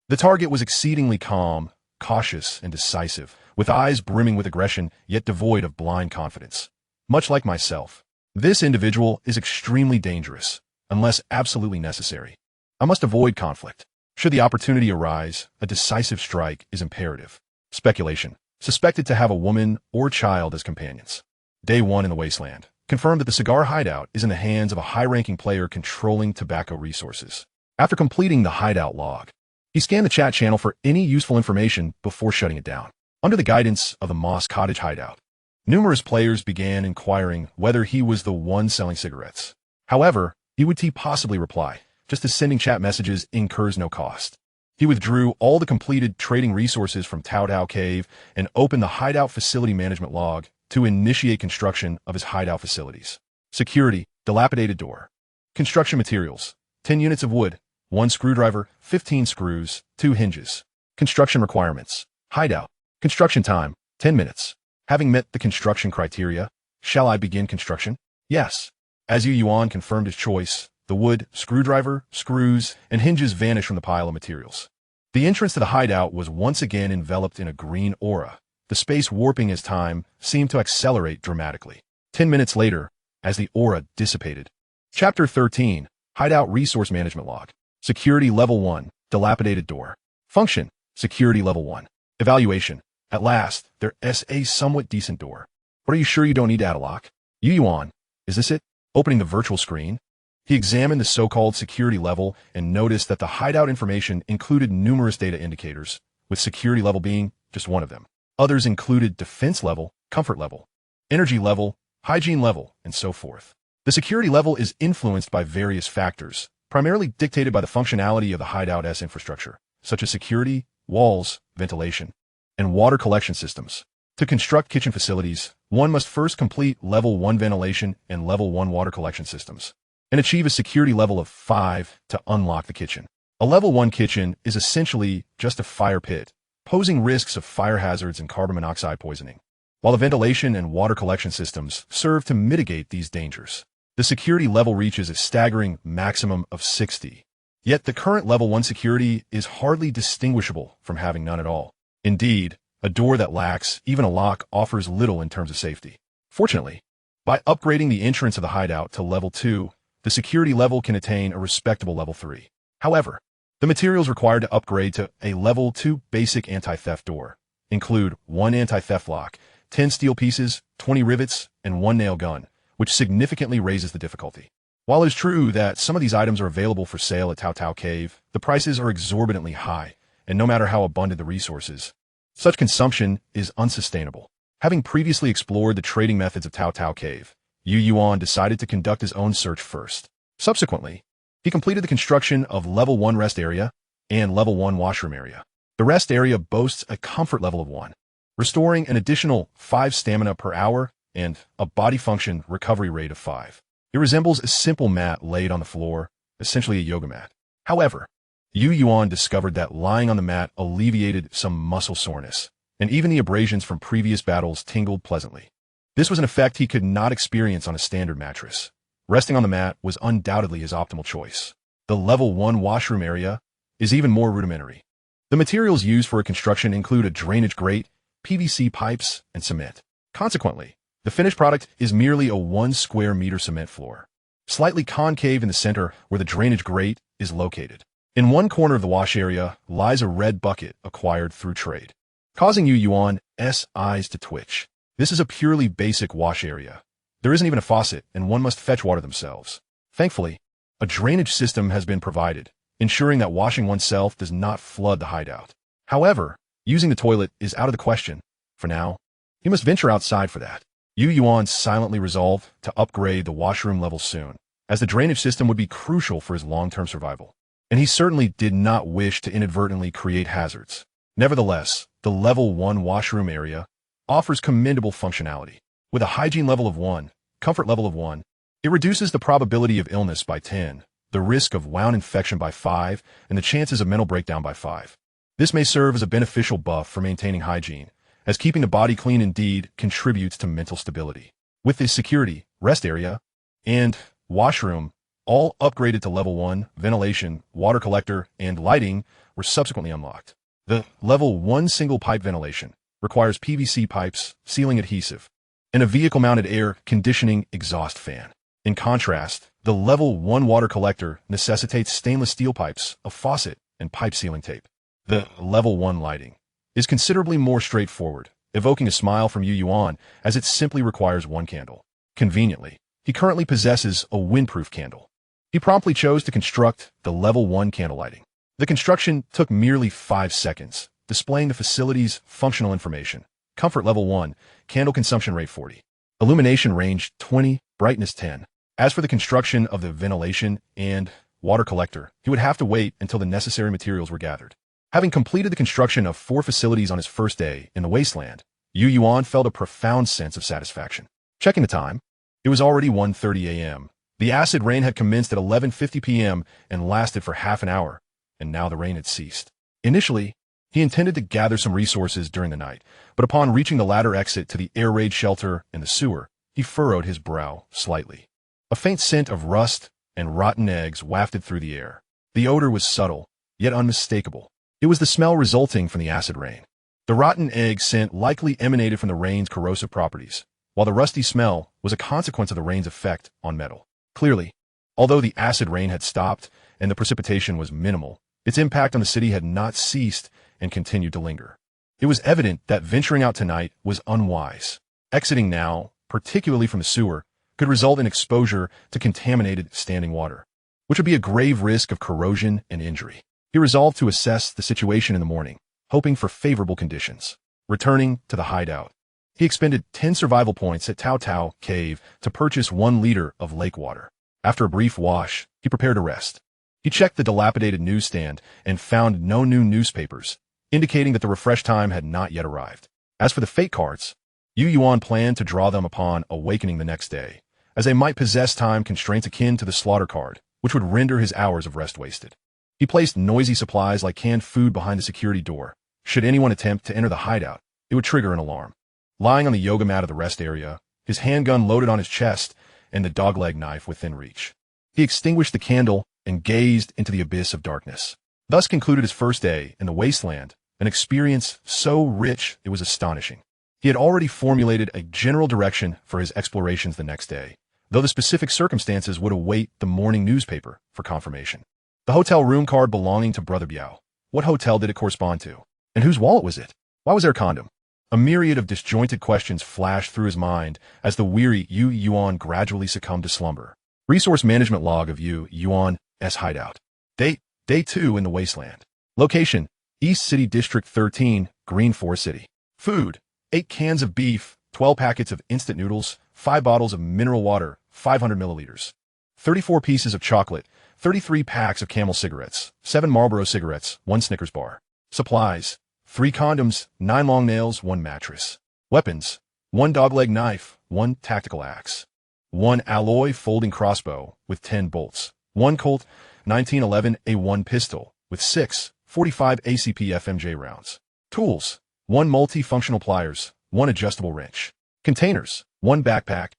The target was exceedingly calm, cautious, and decisive, with eyes brimming with aggression, yet devoid of blind confidence. Much like myself, this individual is extremely dangerous, unless absolutely necessary. I must avoid conflict. Should the opportunity arise, a decisive strike is imperative. Speculation. Suspected to have a woman or child as companions. Day 1 in the Wasteland. Confirmed that the cigar hideout is in the hands of a high-ranking player controlling tobacco resources. After completing the hideout log, he scanned the chat channel for any useful information before shutting it down. Under the guidance of the Moss Cottage hideout, numerous players began inquiring whether he was the one selling cigarettes. However, he would possibly reply, just as sending chat messages incurs no cost. He withdrew all the completed trading resources from Tao Tao Cave and opened the hideout facility management log to initiate construction of his hideout facilities. Security, dilapidated door. Construction materials, 10 units of wood, 1 screwdriver, 15 screws, 2 hinges. Construction requirements, hideout. Construction time, 10 minutes. Having met the construction criteria, shall I begin construction? Yes. As Yuan confirmed his choice, the wood, screwdriver, screws, and hinges vanished from the pile of materials. The entrance to the hideout was once again enveloped in a green aura. The space warping as time seemed to accelerate dramatically. 10 minutes later, as the aura dissipated. Chapter 13, Hideout Resource Management Log. Security Level 1, Dilapidated Door. Function, Security Level 1. Evaluation. At last, there's a somewhat decent door. But are you sure you don't need to add a lock? Yuan, is this it? Opening the virtual screen, he examined the so-called security level and noticed that the hideout information included numerous data indicators, with security level being just one of them. Others included defense level, comfort level, energy level, hygiene level, and so forth. The security level is influenced by various factors, primarily dictated by the functionality of the hideout's infrastructure, such as security, walls, ventilation, and water collection systems. To construct kitchen facilities, one must first complete Level 1 ventilation and Level 1 water collection systems, and achieve a security level of 5 to unlock the kitchen. A Level 1 kitchen is essentially just a fire pit, posing risks of fire hazards and carbon monoxide poisoning, while the ventilation and water collection systems serve to mitigate these dangers. The security level reaches a staggering maximum of 60. Yet the current Level 1 security is hardly distinguishable from having none at all. Indeed, a door that lacks even a lock offers little in terms of safety. Fortunately, by upgrading the entrance of the hideout to Level 2, the security level can attain a respectable Level 3. However, the materials required to upgrade to a Level 2 basic anti-theft door include 1 anti-theft lock, 10 steel pieces, 20 rivets, and 1 nail gun, which significantly raises the difficulty. While it is true that some of these items are available for sale at Tao Tao Cave, the prices are exorbitantly high, and no matter how abundant the resources, such consumption is unsustainable. Having previously explored the trading methods of Tao Tao Cave, Yuan decided to conduct his own search first. Subsequently, he completed the construction of Level 1 rest area and Level 1 washroom area. The rest area boasts a comfort level of 1, restoring an additional 5 stamina per hour and a body function recovery rate of 5. It resembles a simple mat laid on the floor, essentially a yoga mat. However, Yuan discovered that lying on the mat alleviated some muscle soreness, and even the abrasions from previous battles tingled pleasantly. This was an effect he could not experience on a standard mattress. Resting on the mat was undoubtedly his optimal choice. The Level 1 washroom area is even more rudimentary. The materials used for construction include a drainage grate, PVC pipes, and cement. Consequently, the finished product is merely a 1 square meter cement floor, slightly concave in the center where the drainage grate is located. In one corner of the wash area lies a red bucket acquired through trade, causing Yuan's eyes to twitch. This is a purely basic wash area, There isn't even a faucet, and one must fetch water themselves. Thankfully, a drainage system has been provided, ensuring that washing oneself does not flood the hideout. However, using the toilet is out of the question. For now, he must venture outside for that. Yuan silently resolved to upgrade the washroom level soon, as the drainage system would be crucial for his long-term survival. And he certainly did not wish to inadvertently create hazards. Nevertheless, the level 1 washroom area offers commendable functionality. With a hygiene level of 1, comfort level of 1, it reduces the probability of illness by 10, the risk of wound infection by 5, and the chances of mental breakdown by 5. This may serve as a beneficial buff for maintaining hygiene, as keeping the body clean indeed contributes to mental stability. With this security, rest area, and washroom all upgraded to level 1, ventilation, water collector, and lighting were subsequently unlocked. The level 1 single pipe ventilation requires PVC pipes, sealing adhesive, and a vehicle-mounted air conditioning exhaust fan. In contrast, the level 1 water collector necessitates stainless steel pipes, a faucet, and pipe sealing tape. The level 1 lighting is considerably more straightforward, evoking a smile from Yuan as it simply requires 1 candle. Conveniently, he currently possesses a windproof candle. He promptly chose to construct the level 1 candle lighting. The construction took merely 5 seconds, displaying the facility's functional information. Comfort level 1, candle consumption rate 40. Illumination range 20, brightness 10. As for the construction of the ventilation and water collector, he would have to wait until the necessary materials were gathered. Having completed the construction of 4 facilities on his first day in the Wasteland, Yuan felt a profound sense of satisfaction. Checking the time, it was already 1:30 a.m. The acid rain had commenced at 11:50 p.m. and lasted for half an hour, and now the rain had ceased. Initially, he intended to gather some resources during the night, but upon reaching the ladder exit to the air raid shelter and the sewer, he furrowed his brow slightly. A faint scent of rust and rotten eggs wafted through the air. The odor was subtle, yet unmistakable. It was the smell resulting from the acid rain. The rotten egg scent likely emanated from the rain's corrosive properties, while the rusty smell was a consequence of the rain's effect on metal. Clearly, although the acid rain had stopped and the precipitation was minimal, its impact on the city had not ceased and continued to linger. It was evident that venturing out tonight was unwise. Exiting now, particularly from the sewer, could result in exposure to contaminated standing water, which would be a grave risk of corrosion and injury. He resolved to assess the situation in the morning, hoping for favorable conditions. Returning to the hideout, he expended 10 survival points at Tao Tao Cave to purchase 1 liter of lake water. After a brief wash, he prepared to rest. He checked the dilapidated newsstand and found no new newspapers, indicating that the refresh time had not yet arrived. As for the fate cards, Yuan planned to draw them upon awakening the next day, as they might possess time constraints akin to the slaughter card, which would render his hours of rest wasted. He placed noisy supplies like canned food behind the security door. Should anyone attempt to enter the hideout, it would trigger an alarm. Lying on the yoga mat of the rest area, his handgun loaded on his chest and the dogleg knife within reach, he extinguished the candle and gazed into the abyss of darkness. Thus concluded his first day in the Wasteland, an experience so rich it was astonishing. He had already formulated a general direction for his explorations the next day, though the specific circumstances would await the morning newspaper for confirmation. The hotel room card belonging to Brother Biao. What hotel did it correspond to? And whose wallet was it? Why was there a condom? A myriad of disjointed questions flashed through his mind as the weary Yuan gradually succumbed to slumber. Resource management log of Yuan's hideout. Date, Day 2 in the Wasteland. Location, East City District 13, Green Forest City. Food, 8 cans of beef, 12 packets of instant noodles, 5 bottles of mineral water, 500 milliliters. 34 pieces of chocolate, 33 packs of Camel cigarettes, 7 Marlboro cigarettes, 1 Snickers bar. Supplies, 3 condoms, 9 long nails, 1 mattress. Weapons, 1 dogleg knife, 1 tactical axe. 1 alloy folding crossbow with 10 bolts. 1 Colt 1911 A1 pistol with 6 45 ACP FMJ rounds. Tools, 1 multi-functional pliers, 1 adjustable wrench. Containers, 1 backpack.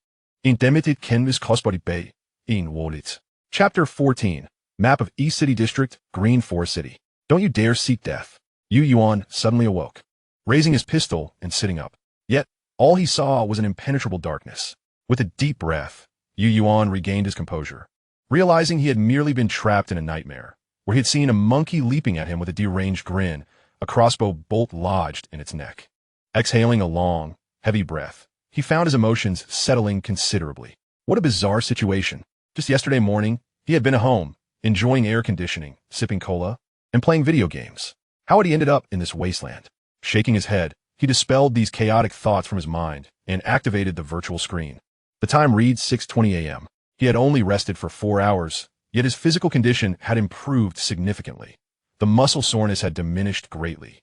Indemnity canvas crossbody bay. In wallet. Chapter 14. Map of East City District, Green Forest City. Don't you dare seek death. Yuan suddenly awoke, raising his pistol and sitting up. Yet, all he saw was an impenetrable darkness. With a deep breath, Yuan regained his composure, realizing he had merely been trapped in a nightmare, where he had seen a monkey leaping at him with a deranged grin, a crossbow bolt lodged in its neck. Exhaling a long, heavy breath, he found his emotions settling considerably. What a bizarre situation. Just yesterday morning, he had been at home, enjoying air conditioning, sipping cola, and playing video games. How had he ended up in this wasteland? Shaking his head, he dispelled these chaotic thoughts from his mind and activated the virtual screen. The time reads 6:20 a.m. He had only rested for 4 hours, yet his physical condition had improved significantly. The muscle soreness had diminished greatly.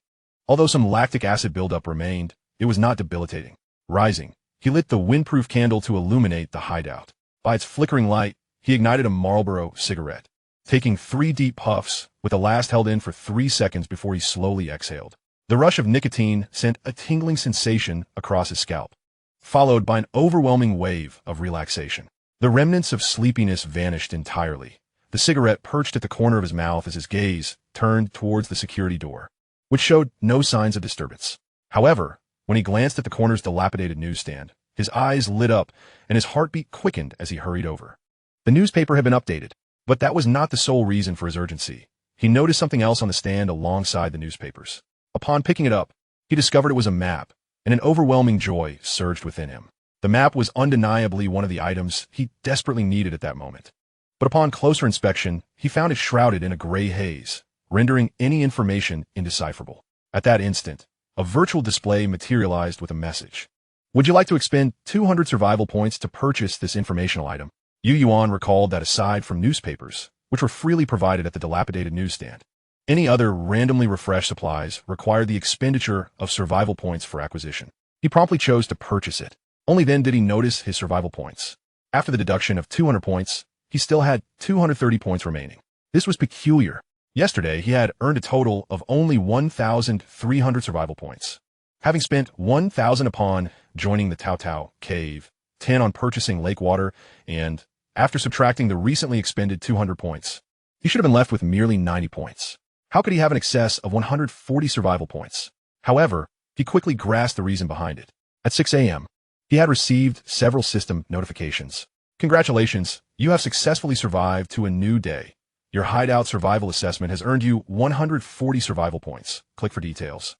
Although some lactic acid buildup remained, it was not debilitating. Rising, he lit the windproof candle to illuminate the hideout. By its flickering light, he ignited a Marlboro cigarette, taking 3 deep puffs, with the last held in for 3 seconds before he slowly exhaled. The rush of nicotine sent a tingling sensation across his scalp, followed by an overwhelming wave of relaxation. The remnants of sleepiness vanished entirely. The cigarette perched at the corner of his mouth as his gaze turned towards the security door, which showed no signs of disturbance. However, when he glanced at the corner's dilapidated newsstand, his eyes lit up and his heartbeat quickened as he hurried over. The newspaper had been updated, but that was not the sole reason for his urgency. He noticed something else on the stand alongside the newspapers. Upon picking it up, he discovered it was a map, and an overwhelming joy surged within him. The map was undeniably one of the items he desperately needed at that moment. But upon closer inspection, he found it shrouded in a gray haze, rendering any information indecipherable. At that instant, a virtual display materialized with a message. Would you like to expend 200 survival points to purchase this informational item? Yuan recalled that aside from newspapers, which were freely provided at the dilapidated newsstand, any other randomly refreshed supplies required the expenditure of survival points for acquisition. He promptly chose to purchase it. Only then did he notice his survival points. After the deduction of 200 points, he still had 230 points remaining. This was peculiar. Yesterday, he had earned a total of only 1,300 survival points, having spent 1,000 upon joining the Tao Tao cave, 10 on purchasing lake water, and, after subtracting the recently expended 200 points, he should have been left with merely 90 points. How could he have an excess of 140 survival points? However, he quickly grasped the reason behind it. At 6 a.m., he had received several system notifications. Congratulations, you have successfully survived to a new day. Your hideout survival assessment has earned you 140 survival points. Click for details.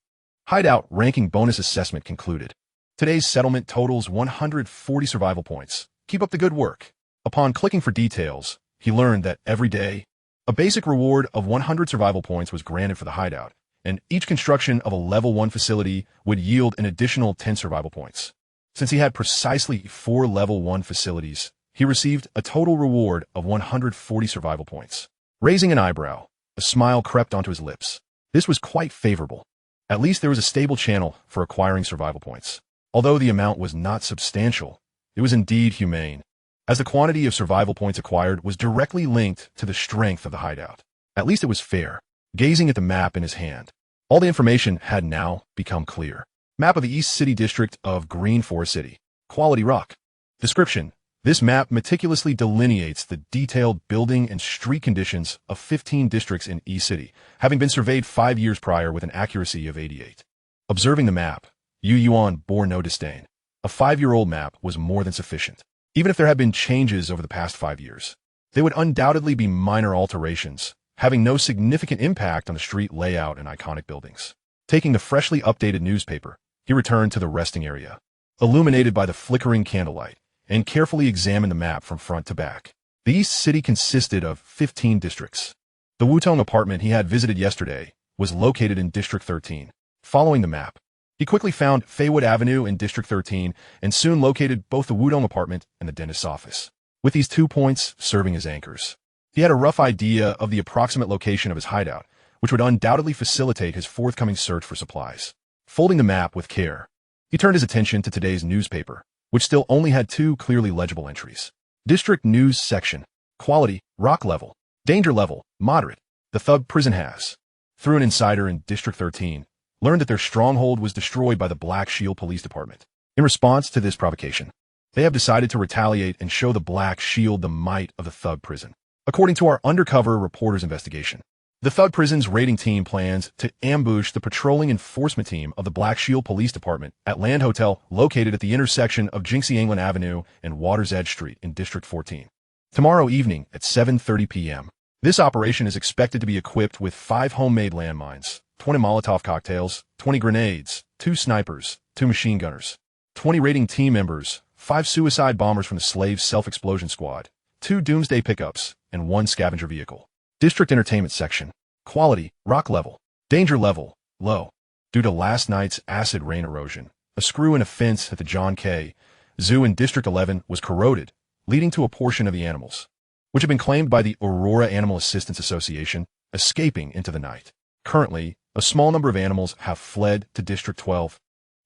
Hideout ranking bonus assessment concluded. Today's settlement totals 140 survival points. Keep up the good work. Upon clicking for details, he learned that every day, a basic reward of 100 survival points was granted for the hideout, and each construction of a level 1 facility would yield an additional 10 survival points. Since he had precisely 4 level 1 facilities, he received a total reward of 140 survival points. Raising an eyebrow, a smile crept onto his lips. This was quite favorable. At least there was a stable channel for acquiring survival points. Although the amount was not substantial, it was indeed humane, as the quantity of survival points acquired was directly linked to the strength of the hideout. At least it was fair. Gazing at the map in his hand, all the information had now become clear. Map of the East City District of Green Forest City. Quality rock. Description. This map meticulously delineates the detailed building and street conditions of 15 districts in East City, having been surveyed 5 years prior with an accuracy of 88. Observing the map, Yuan bore no disdain. A 5-year-old map was more than sufficient. Even if there had been changes over the past 5 years, they would undoubtedly be minor alterations, having no significant impact on the street layout and iconic buildings. Taking the freshly updated newspaper, he returned to the resting area, illuminated by the flickering candlelight, and carefully examined the map from front to back. The East City consisted of 15 districts. The Wutong apartment he had visited yesterday was located in District 13. Following the map, he quickly found Faywood Avenue in District 13 and soon located both the Wudong apartment and the dentist's office, with these 2 points serving as anchors. He had a rough idea of the approximate location of his hideout, which would undoubtedly facilitate his forthcoming search for supplies. Folding the map with care, he turned his attention to today's newspaper, which still only had 2 clearly legible entries. District News Section. Quality, rock level. Danger level, moderate. The Thug prison has, through an insider in District 13, learned that their stronghold was destroyed by the Black Shield Police Department. In response to this provocation, they have decided to retaliate and show the Black Shield the might of the Thug prison. According to our undercover reporter's investigation, the Thug prison's raiding team plans to ambush the patrolling enforcement team of the Black Shield Police Department at Land Hotel located at the intersection of Jinxie England Avenue and Water's Edge Street in District 14. Tomorrow evening at 7:30 p.m. This operation is expected to be equipped with 5 homemade landmines, 20 Molotov cocktails, 20 grenades, 2 snipers, 2 machine gunners, 20 raiding team members, 5 suicide bombers from the Slaves Self-Explosion Squad, 2 Doomsday pickups, and 1 scavenger vehicle. District Entertainment Section. Quality, rock level. Danger level, low. Due to last night's acid rain erosion, a screw in a fence at the John K. Zoo in District 11 was corroded, leading to a portion of the animals, which had been claimed by the Aurora Animal Assistance Association, escaping into the night. Currently, a small number of animals have fled to District 12,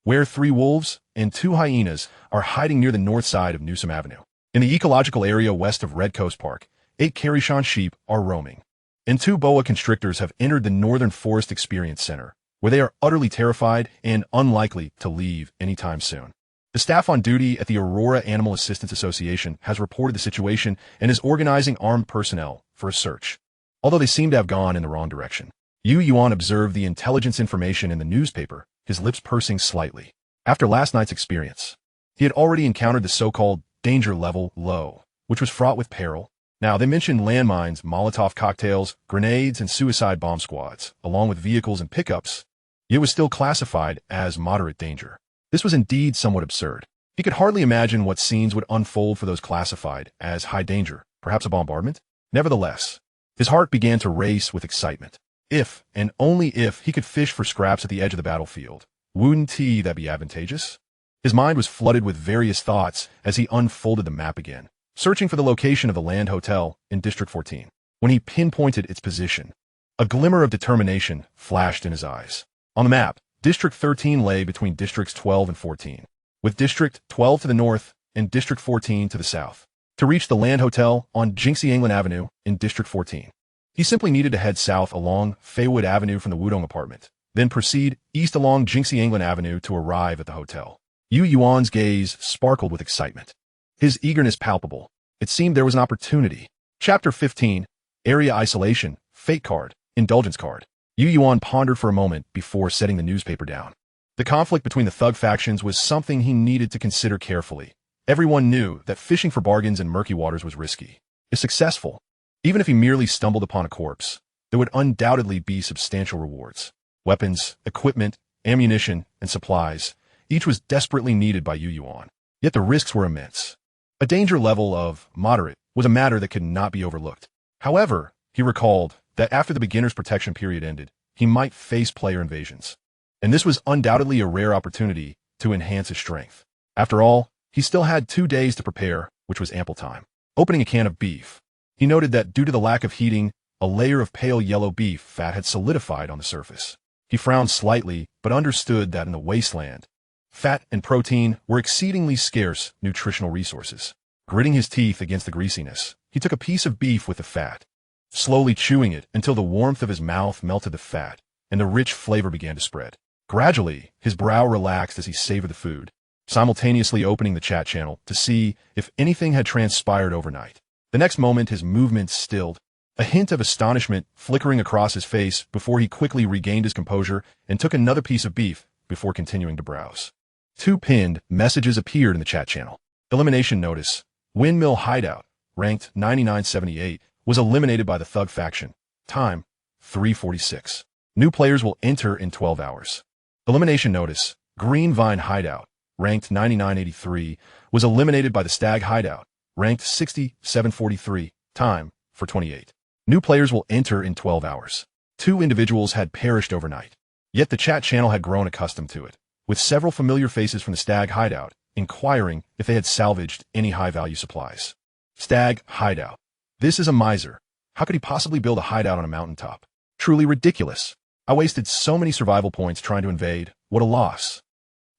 where 3 wolves and 2 hyenas are hiding near the north side of Newsom Avenue. In the ecological area west of Red Coast Park, 8 Carishon sheep are roaming, and 2 boa constrictors have entered the Northern Forest Experience Center, where they are utterly terrified and unlikely to leave anytime soon. The staff on duty at the Aurora Animal Assistance Association has reported the situation and is organizing armed personnel for a search, although they seem to have gone in the wrong direction. Yuan observed the intelligence information in the newspaper, his lips pursing slightly. After last night's experience, he had already encountered the so-called danger level low, which was fraught with peril. Now, they mentioned landmines, Molotov cocktails, grenades, and suicide bomb squads, along with vehicles and pickups. It was still classified as moderate danger. This was indeed somewhat absurd. He could hardly imagine what scenes would unfold for those classified as high danger, perhaps a bombardment. Nevertheless, his heart began to race with excitement. If, and only if, he could fish for scraps at the edge of the battlefield, wouldn't that be advantageous? His mind was flooded with various thoughts as he unfolded the map again, searching for the location of the Land Hotel in District 14. When he pinpointed its position, a glimmer of determination flashed in his eyes. On the map, District 13 lay between Districts 12 and 14, with District 12 to the north and District 14 to the south. To reach the Land Hotel on Jinxie England Avenue in District 14, he simply needed to head south along Faywood Avenue from the Wudong apartment, then proceed east along Jinxie England Avenue to arrive at the hotel. Yuan's gaze sparkled with excitement, his eagerness palpable. It seemed there was an opportunity. Chapter 15, Area Isolation, Fate Card, Indulgence Card. Yuan pondered for a moment before setting the newspaper down. The conflict between the thug factions was something he needed to consider carefully. Everyone knew that fishing for bargains in murky waters was risky. If successful, even if he merely stumbled upon a corpse, there would undoubtedly be substantial rewards. Weapons, equipment, ammunition, and supplies, each was desperately needed by Yuan. Yet the risks were immense. A danger level of moderate was a matter that could not be overlooked. However, he recalled that after the beginner's protection period ended, he might face player invasions. And this was undoubtedly a rare opportunity to enhance his strength. After all, he still had 2 days to prepare, which was ample time. Opening a can of beef, he noted that due to the lack of heating, a layer of pale yellow beef fat had solidified on the surface. He frowned slightly, but understood that in the Wasteland, fat and protein were exceedingly scarce nutritional resources. Gritting his teeth against the greasiness, he took a piece of beef with the fat, slowly chewing it until the warmth of his mouth melted the fat, and the rich flavor began to spread. Gradually, his brow relaxed as he savored the food, simultaneously opening the chat channel to see if anything had transpired overnight. The next moment, his movements stilled, a hint of astonishment flickering across his face before he quickly regained his composure and took another piece of beef before continuing to browse. 2 pinned messages appeared in the chat channel. Elimination notice. Windmill Hideout, ranked 9978, was eliminated by the Thug faction. Time, 3:46. New players will enter in 12 hours. Elimination notice. Green Vine Hideout, ranked 9983, was eliminated by the Stag Hideout, ranked 6743. Time, 4:28. New players will enter in 12 hours. 2 individuals had perished overnight. Yet the chat channel had grown accustomed to it, with several familiar faces from the Stag Hideout inquiring if they had salvaged any high-value supplies. Stag Hideout. This is a miser. How could he possibly build a hideout on a mountaintop? Truly ridiculous. I wasted so many survival points trying to invade. What a loss.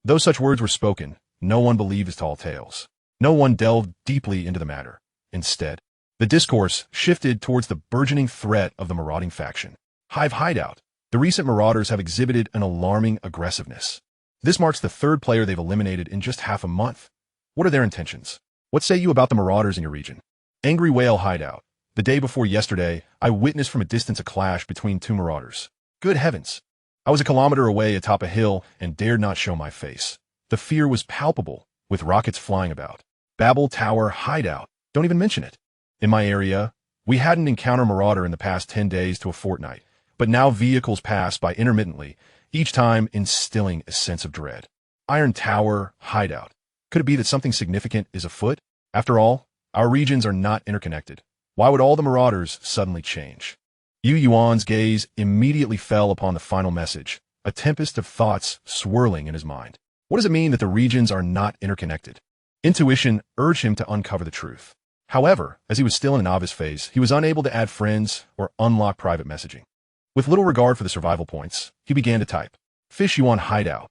Though such words were spoken, no one believed his tall tales. No one delved deeply into the matter. Instead, the discourse shifted towards the burgeoning threat of the marauding faction. Hive Hideout. The recent marauders have exhibited an alarming aggressiveness. This marks the 3rd player they've eliminated in just half a month. What are their intentions? What say you about the marauders in your region? Angry Whale Hideout. The day before yesterday, I witnessed from a distance a clash between 2 marauders. Good heavens. I was a kilometer away atop a hill and dared not show my face. The fear was palpable, with rockets flying about. Babel Tower Hideout. Don't even mention it. In my area, we hadn't encountered a marauder in the past 10 days to a fortnight, but now vehicles pass by intermittently, each time instilling a sense of dread. Iron Tower, hideout. Could it be that something significant is afoot? After all, our regions are not interconnected. Why would all the marauders suddenly change? Yuan's gaze immediately fell upon the final message, a tempest of thoughts swirling in his mind. What does it mean that the regions are not interconnected? Intuition urged him to uncover the truth. However, as he was still in a novice phase, he was unable to add friends or unlock private messaging. With little regard for the survival points, he began to type, Fish Yuan hideout.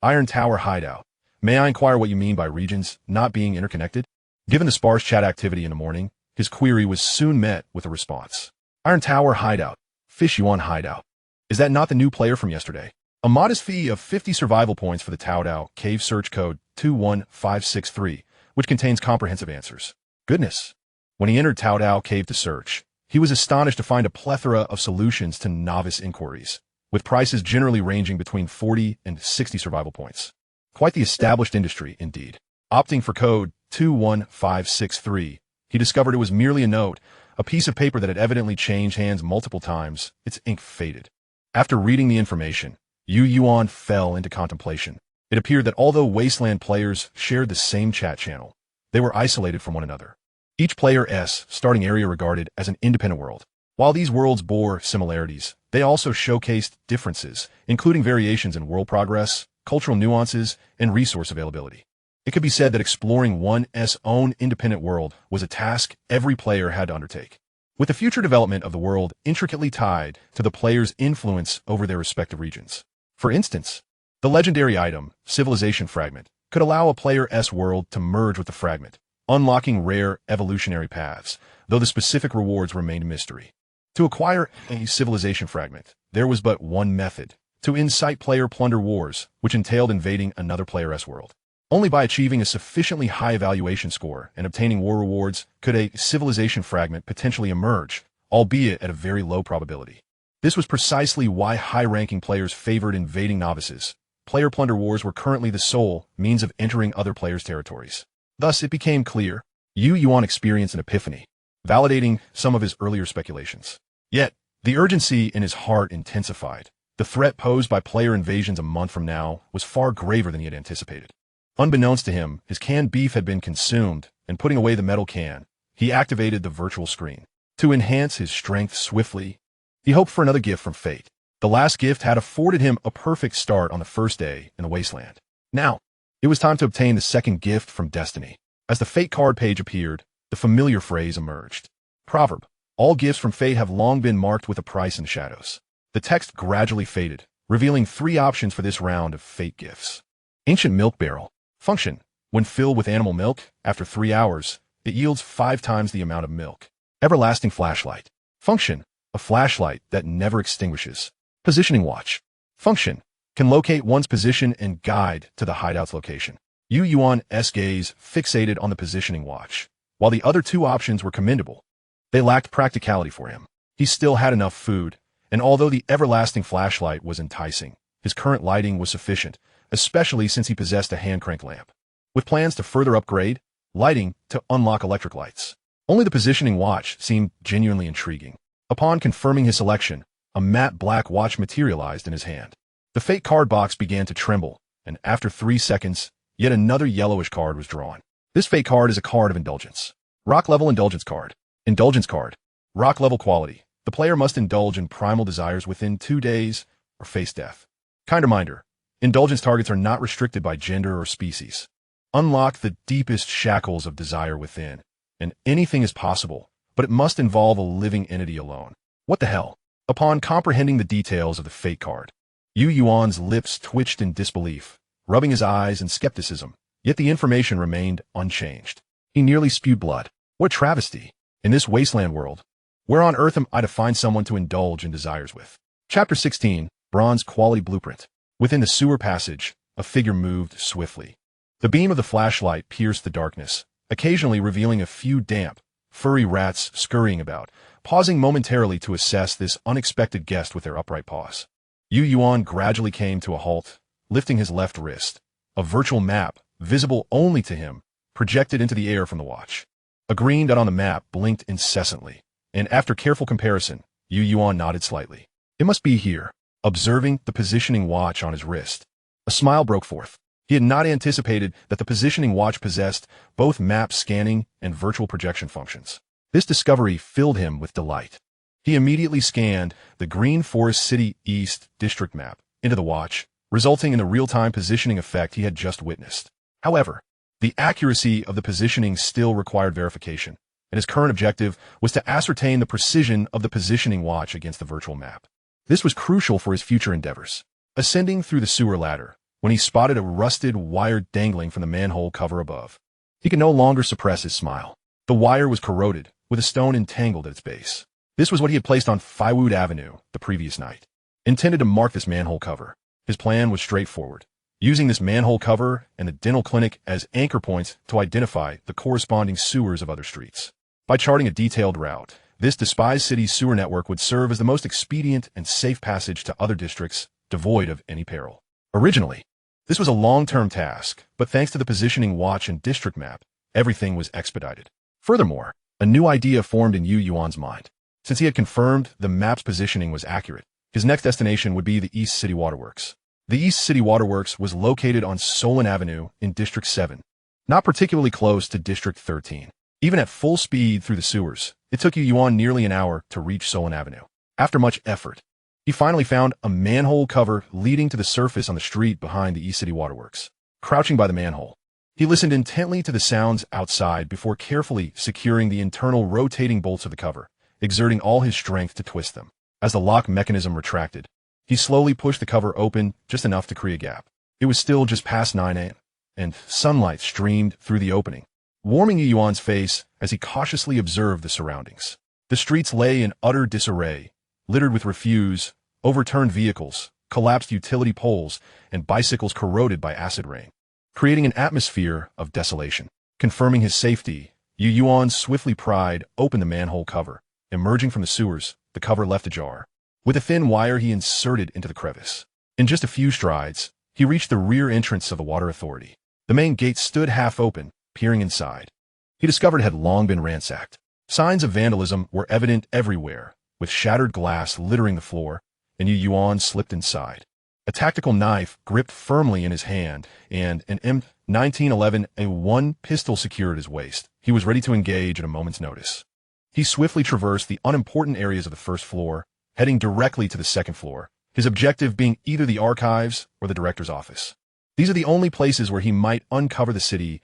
Iron Tower hideout. May I inquire what you mean by regions not being interconnected? Given the sparse chat activity in the morning, his query was soon met with a response. Iron Tower hideout. Fish Yuan hideout. Is that not the new player from yesterday? A modest fee of 50 survival points for the Taodao cave search code 21563, which contains comprehensive answers. Goodness. When he entered Taodao cave to search, he was astonished to find a plethora of solutions to novice inquiries, with prices generally ranging between 40 and 60 survival points. Quite the established industry, indeed. Opting for code 21563, he discovered it was merely a note, a piece of paper that had evidently changed hands multiple times, its ink faded. After reading the information, Yuan fell into contemplation. It appeared that although Wasteland players shared the same chat channel, they were isolated from one another. Each player's starting area regarded as an independent world. While these worlds bore similarities, they also showcased differences, including variations in world progress, cultural nuances, and resource availability. It could be said that exploring one's own independent world was a task every player had to undertake, with the future development of the world intricately tied to the player's influence over their respective regions. For instance, the legendary item, Civilization Fragment, could allow a player's world to merge with the fragment, unlocking rare evolutionary paths, though the specific rewards remained a mystery. To acquire a civilization fragment, there was but one method: to incite player plunder wars, which entailed invading another player's world. Only by achieving a sufficiently high evaluation score and obtaining war rewards could a civilization fragment potentially emerge, albeit at a very low probability. This was precisely why high-ranking players favored invading novices. Player plunder wars were currently the sole means of entering other players' territories. Thus, it became clear, Yuan experienced an epiphany, validating some of his earlier speculations. Yet, the urgency in his heart intensified. The threat posed by player invasions a month from now was far graver than he had anticipated. Unbeknownst to him, his canned beef had been consumed, and putting away the metal can, he activated the virtual screen. To enhance his strength swiftly, he hoped for another gift from fate. The last gift had afforded him a perfect start on the first day in the Wasteland. Now, it was time to obtain the second gift from destiny. As the fate card page appeared, the familiar phrase emerged. Proverb: all gifts from fate have long been marked with a price in the shadows. The text gradually faded, revealing 3 options for this round of fate gifts. Ancient Milk Barrel. Function: when filled with animal milk, after 3 hours, it yields 5 times the amount of milk. Everlasting Flashlight. Function: a flashlight that never extinguishes. Positioning Watch. Function: can locate one's position and guide to the hideout's location. Yuan's gaze fixated on the positioning watch. While the other 2 options were commendable, they lacked practicality for him. He still had enough food, and although the everlasting flashlight was enticing, his current lighting was sufficient, especially since he possessed a hand-crank lamp. With plans to further upgrade lighting to unlock electric lights, only the positioning watch seemed genuinely intriguing. Upon confirming his selection, a matte black watch materialized in his hand. The fate card box began to tremble, and after 3 seconds, yet another yellowish card was drawn. This fate card is a card of indulgence. Rock level Indulgence Card. Indulgence Card. Rock level quality. The player must indulge in primal desires within 2 days or face death. Kind reminder: indulgence targets are not restricted by gender or species. Unlock the deepest shackles of desire within, and anything is possible, but it must involve a living entity alone. What the hell? Upon comprehending the details of the fate card, Yuan's lips twitched in disbelief, rubbing his eyes in skepticism, yet the information remained unchanged. He nearly spewed blood. What a travesty! In this wasteland world, where on earth am I to find someone to indulge in desires with? Chapter 16, Bronze Quality Blueprint. Within the sewer passage, a figure moved swiftly. The beam of the flashlight pierced the darkness, occasionally revealing a few damp, furry rats scurrying about, pausing momentarily to assess this unexpected guest with their upright paws. Yuan gradually came to a halt, lifting his left wrist. A virtual map, visible only to him, projected into the air from the watch. A green dot on the map blinked incessantly, and after careful comparison, Yuan nodded slightly. It must be here. Observing the positioning watch on his wrist, a smile broke forth. He had not anticipated that the positioning watch possessed both map scanning and virtual projection functions. This discovery filled him with delight. He immediately scanned the Green Forest City East District map into the watch, resulting in the real-time positioning effect he had just witnessed. However, the accuracy of the positioning still required verification, and his current objective was to ascertain the precision of the positioning watch against the virtual map. This was crucial for his future endeavors. Ascending through the sewer ladder, when he spotted a rusted wire dangling from the manhole cover above, he could no longer suppress his smile. The wire was corroded, with a stone entangled at its base. This was what he had placed on Firewood Avenue the previous night, intended to mark this manhole cover. His plan was straightforward, using this manhole cover and the dental clinic as anchor points to identify the corresponding sewers of other streets. By charting a detailed route, this despised city's sewer network would serve as the most expedient and safe passage to other districts devoid of any peril. Originally, this was a long-term task, but thanks to the positioning watch and district map, everything was expedited. Furthermore, a new idea formed in Yuan's mind. Since he had confirmed the map's positioning was accurate, his next destination would be the East City Waterworks. The East City Waterworks was located on Solon Avenue in District 7, not particularly close to District 13. Even at full speed through the sewers, it took Yuan nearly an hour to reach Solon Avenue. After much effort, he finally found a manhole cover leading to the surface on the street behind the East City Waterworks. Crouching by the manhole, he listened intently to the sounds outside before carefully securing the internal rotating bolts of the cover, exerting all his strength to twist them. As the lock mechanism retracted, he slowly pushed the cover open just enough to create a gap. It was still just past 9 a.m., and sunlight streamed through the opening, warming Yuan's face as he cautiously observed the surroundings. The streets lay in utter disarray, littered with refuse, overturned vehicles, collapsed utility poles, and bicycles corroded by acid rain, creating an atmosphere of desolation. Confirming his safety, Yuan swiftly pried open the manhole cover. Emerging from the sewers, the cover left ajar. With a thin wire he inserted into the crevice. In just a few strides, he reached the rear entrance of the Water Authority. The main gate stood half open, peering inside. He discovered it had long been ransacked. Signs of vandalism were evident everywhere, with shattered glass littering the floor, and Yuan slipped inside. A tactical knife gripped firmly in his hand, and an M1911 A1 pistol secured his waist. He was ready to engage at a moment's notice. He swiftly traversed the unimportant areas of the first floor, heading directly to the second floor, his objective being either the archives or the director's office. These are the only places where he might uncover the city's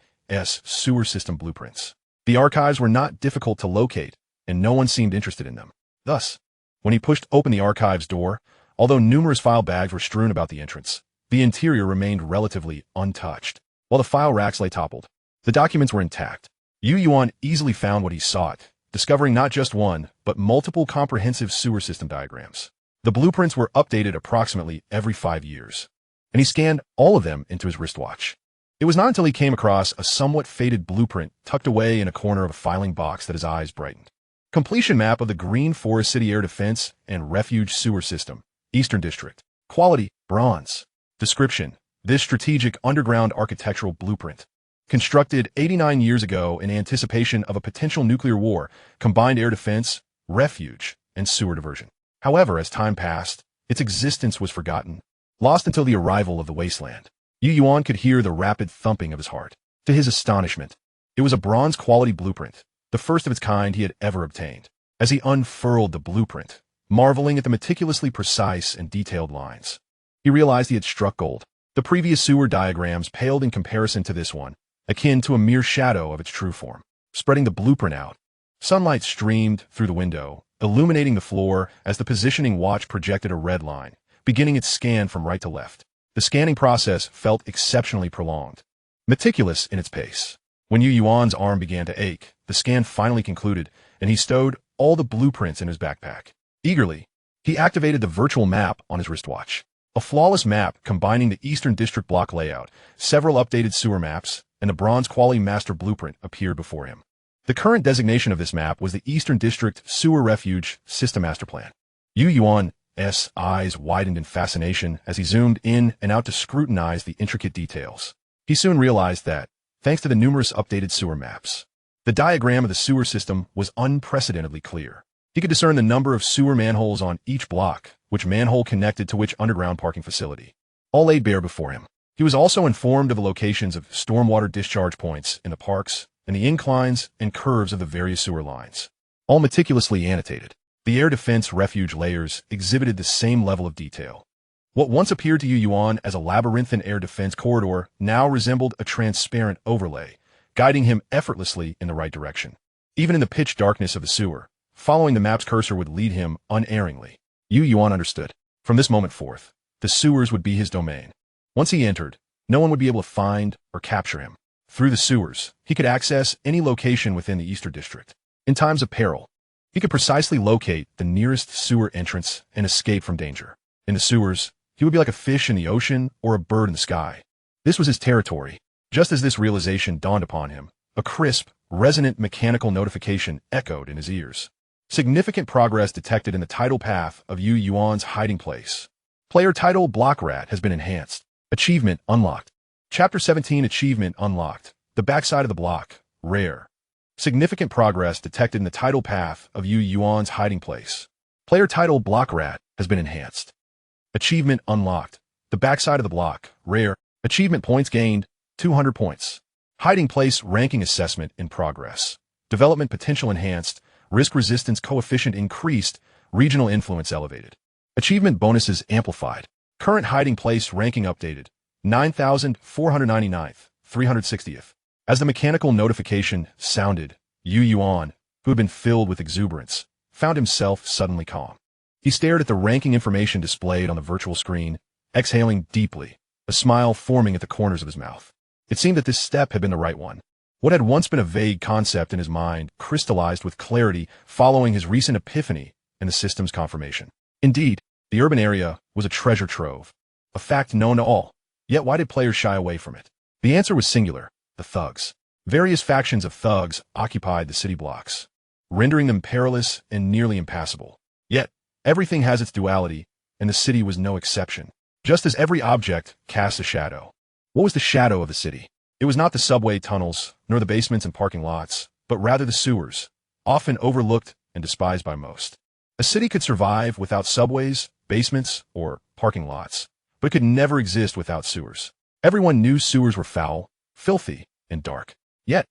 sewer system blueprints. The archives were not difficult to locate, and no one seemed interested in them. Thus, when he pushed open the archives door, although numerous file bags were strewn about the entrance, the interior remained relatively untouched. While the file racks lay toppled, the documents were intact. Yuan easily found what he sought, discovering not just one, but multiple comprehensive sewer system diagrams. The blueprints were updated approximately every 5 years, and he scanned all of them into his wristwatch. It was not until he came across a somewhat faded blueprint tucked away in a corner of a filing box that his eyes brightened. Completion map of the Green Forest City Air Defense and Refuge Sewer System, Eastern District. Quality, bronze. Description: this strategic underground architectural blueprint, constructed 89 years ago in anticipation of a potential nuclear war, combined air defense, refuge, and sewer diversion. However, as time passed, its existence was forgotten, lost until the arrival of the Wasteland. Yuan could hear the rapid thumping of his heart. To his astonishment, it was a bronze-quality blueprint, the first of its kind he had ever obtained. As he unfurled the blueprint, marveling at the meticulously precise and detailed lines, he realized he had struck gold. The previous sewer diagrams paled in comparison to this one, akin to a mere shadow of its true form. Spreading the blueprint out, sunlight streamed through the window, illuminating the floor as the positioning watch projected a red line, beginning its scan from right to left. The scanning process felt exceptionally prolonged, meticulous in its pace. When Yuan's arm began to ache, the scan finally concluded, and he stowed all the blueprints in his backpack. Eagerly, he activated the virtual map on his wristwatch. A flawless map combining the Eastern District block layout, several updated sewer maps, and a bronze-quality master blueprint appeared before him. The current designation of this map was the Eastern District Sewer Refuge System Master Plan. Yuan's eyes widened in fascination as he zoomed in and out to scrutinize the intricate details. He soon realized that, thanks to the numerous updated sewer maps, the diagram of the sewer system was unprecedentedly clear. He could discern the number of sewer manholes on each block, which manhole connected to which underground parking facility. All laid bare before him. He was also informed of the locations of stormwater discharge points in the parks and the inclines and curves of the various sewer lines, all meticulously annotated. The air defense refuge layers exhibited the same level of detail. What once appeared to Yuan as a labyrinthine air defense corridor now resembled a transparent overlay, guiding him effortlessly in the right direction. Even in the pitch darkness of the sewer, following the map's cursor would lead him unerringly. Yuan understood. From this moment forth, the sewers would be his domain. Once he entered, no one would be able to find or capture him. Through the sewers, he could access any location within the Eastern District. In times of peril, he could precisely locate the nearest sewer entrance and escape from danger. In the sewers, he would be like a fish in the ocean or a bird in the sky. This was his territory. Just as this realization dawned upon him, a crisp, resonant mechanical notification echoed in his ears. Significant progress detected in the tidal path of Yuan's hiding place. Player title Block Rat has been enhanced. Achievement unlocked. Chapter 17 Achievement unlocked. The backside of the block. Rare. Significant progress detected in the tidal path of Yuan's hiding place. Player title Block Rat has been enhanced. Achievement unlocked. The backside of the block. Rare. Achievement points gained. 200 points. Hiding place ranking assessment in progress. Development potential enhanced. Risk resistance coefficient increased. Regional influence elevated. Achievement bonuses amplified. Current hiding place ranking updated. 9,499th, 360th. As the mechanical notification sounded, Yuan, who had been filled with exuberance, found himself suddenly calm. He stared at the ranking information displayed on the virtual screen, exhaling deeply, a smile forming at the corners of his mouth. It seemed that this step had been the right one. What had once been a vague concept in his mind crystallized with clarity following his recent epiphany and the system's confirmation. Indeed, the urban area was a treasure trove, a fact known to all. Yet why did players shy away from it? The answer was singular: the thugs. Various factions of thugs occupied the city blocks, rendering them perilous and nearly impassable. Yet, everything has its duality, and the city was no exception. Just as every object casts a shadow. What was the shadow of the city? It was not the subway tunnels, nor the basements and parking lots, but rather the sewers, often overlooked and despised by most. A city could survive without subways, basements, or parking lots, but it could never exist without sewers. Everyone knew sewers were foul, filthy, and dark. Yet,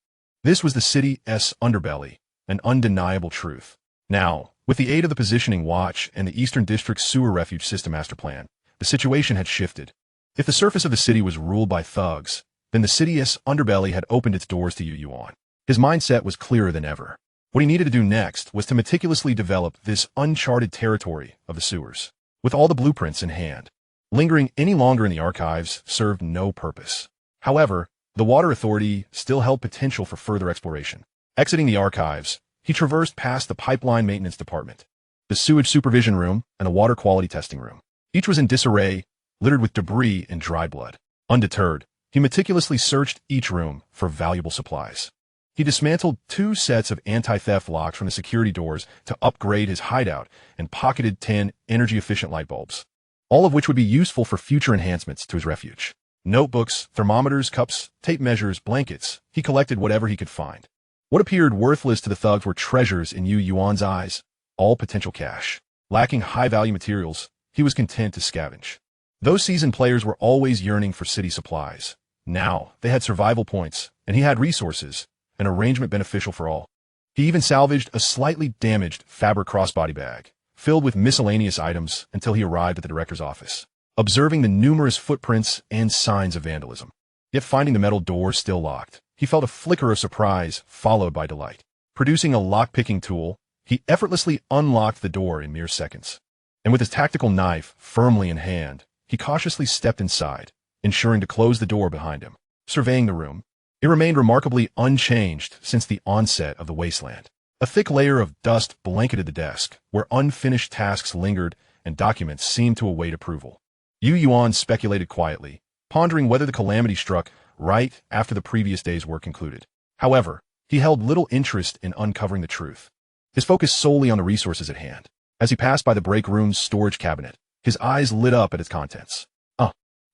this was the city's underbelly, an undeniable truth. Now, with the aid of the Positioning Watch and the Eastern District's Sewer Refuge System Master Plan, the situation had shifted. If the surface of the city was ruled by thugs, then the city's underbelly had opened its doors to Yuan. His mindset was clearer than ever. What he needed to do next was to meticulously develop this uncharted territory of the sewers, with all the blueprints in hand. Lingering any longer in the archives served no purpose. However, the Water Authority still held potential for further exploration. Exiting the archives, he traversed past the Pipeline Maintenance Department, the Sewage Supervision Room, and the Water Quality Testing Room. Each was in disarray, littered with debris and dry blood. Undeterred, he meticulously searched each room for valuable supplies. He dismantled 2 sets of anti-theft locks from the security doors to upgrade his hideout and pocketed 10 energy-efficient light bulbs, all of which would be useful for future enhancements to his refuge. Notebooks, thermometers, cups, tape measures, blankets. He collected whatever he could find. What appeared worthless to the thugs were treasures in Yuan's eyes, all potential cash. Lacking high-value materials, he was content to scavenge. Those seasoned players were always yearning for city supplies. Now, they had survival points, and he had resources, an arrangement beneficial for all. He even salvaged a slightly damaged fabric crossbody bag, filled with miscellaneous items until he arrived at the director's office, observing the numerous footprints and signs of vandalism. Yet finding the metal door still locked, he felt a flicker of surprise followed by delight. Producing a lock-picking tool, he effortlessly unlocked the door in mere seconds. And with his tactical knife firmly in hand, he cautiously stepped inside, ensuring to close the door behind him. Surveying the room, it remained remarkably unchanged since the onset of the Wasteland. A thick layer of dust blanketed the desk, where unfinished tasks lingered and documents seemed to await approval. Yuan speculated quietly, pondering whether the calamity struck right after the previous day's work concluded. However, he held little interest in uncovering the truth. His focus solely on the resources at hand. As he passed by the break room's storage cabinet, his eyes lit up at its contents.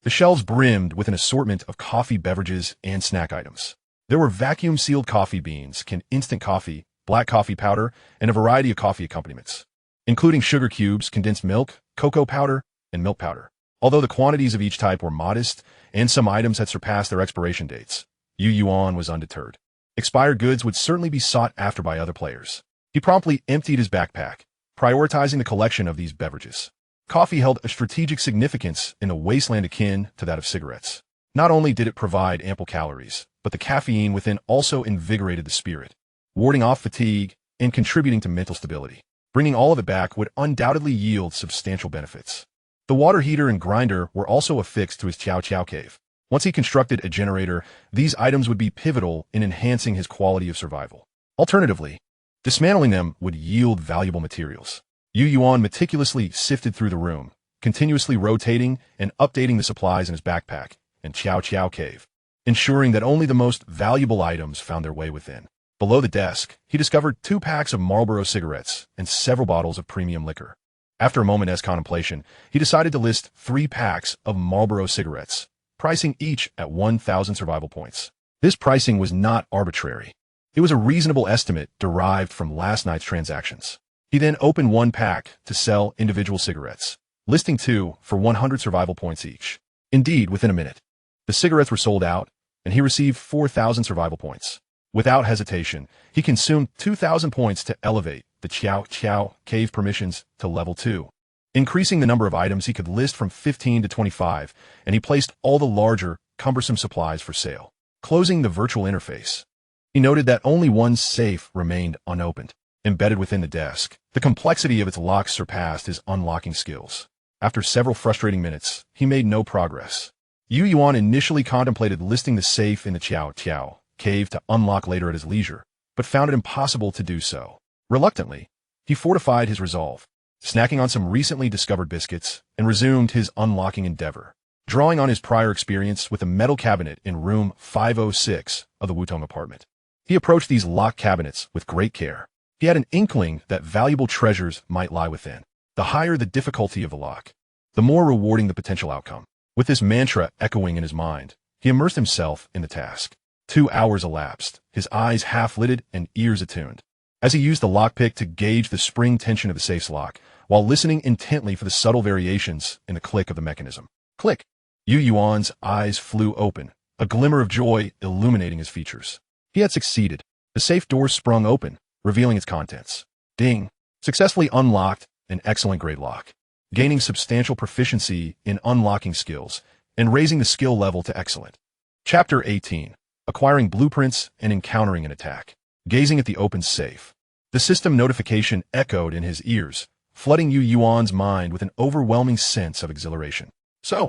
The shelves brimmed with an assortment of coffee beverages and snack items. There were vacuum-sealed coffee beans, instant coffee, black coffee powder, and a variety of coffee accompaniments, including sugar cubes, condensed milk, cocoa powder, and milk powder. Although the quantities of each type were modest, and some items had surpassed their expiration dates, Yuan was undeterred. Expired goods would certainly be sought after by other players. He promptly emptied his backpack, prioritizing the collection of these beverages. Coffee held a strategic significance in the wasteland akin to that of cigarettes. Not only did it provide ample calories, but the caffeine within also invigorated the spirit, warding off fatigue and contributing to mental stability. Bringing all of it back would undoubtedly yield substantial benefits. The water heater and grinder were also affixed to his Chow Chow cave. Once he constructed a generator, these items would be pivotal in enhancing his quality of survival. Alternatively, dismantling them would yield valuable materials. Yuan meticulously sifted through the room, continuously rotating and updating the supplies in his backpack and Chow Chow cave, ensuring that only the most valuable items found their way within. Below the desk, he discovered 2 packs of Marlboro cigarettes and several bottles of premium liquor. After a moment's contemplation, he decided to list 3 packs of Marlboro cigarettes, pricing each at 1,000 survival points. This pricing was not arbitrary. It was a reasonable estimate derived from last night's transactions. He then opened 1 pack to sell individual cigarettes, listing 2 for 100 survival points each. Indeed, within a minute, the cigarettes were sold out, and he received 4,000 survival points. Without hesitation, he consumed 2,000 points to elevate the Chow Chow cave permissions to level 2, increasing the number of items he could list from 15 to 25, and he placed all the larger, cumbersome supplies for sale. Closing the virtual interface, he noted that only 1 safe remained unopened, embedded within the desk. The complexity of its locks surpassed his unlocking skills. After several frustrating minutes, he made no progress. Yuan initially contemplated listing the safe in the Chow Chow cave to unlock later at his leisure, but found it impossible to do so. Reluctantly, he fortified his resolve, snacking on some recently discovered biscuits, and resumed his unlocking endeavor. Drawing on his prior experience with the metal cabinet in room 506 of the Wutong apartment, he approached these locked cabinets with great care. He had an inkling that valuable treasures might lie within. The higher the difficulty of the lock, the more rewarding the potential outcome. With this mantra echoing in his mind, he immersed himself in the task. 2 hours elapsed, his eyes half-lidded and ears attuned, as he used the lockpick to gauge the spring tension of the safe's lock, while listening intently for the subtle variations in the click of the mechanism. Click! Yuan's eyes flew open, a glimmer of joy illuminating his features. He had succeeded. The safe door sprung open, revealing its contents. Ding! Successfully unlocked an excellent grade lock, gaining substantial proficiency in unlocking skills and raising the skill level to excellent. Chapter 18. Acquiring blueprints and encountering an attack. Gazing at the open safe, the system notification echoed in his ears, flooding Yuan's mind with an overwhelming sense of exhilaration. So,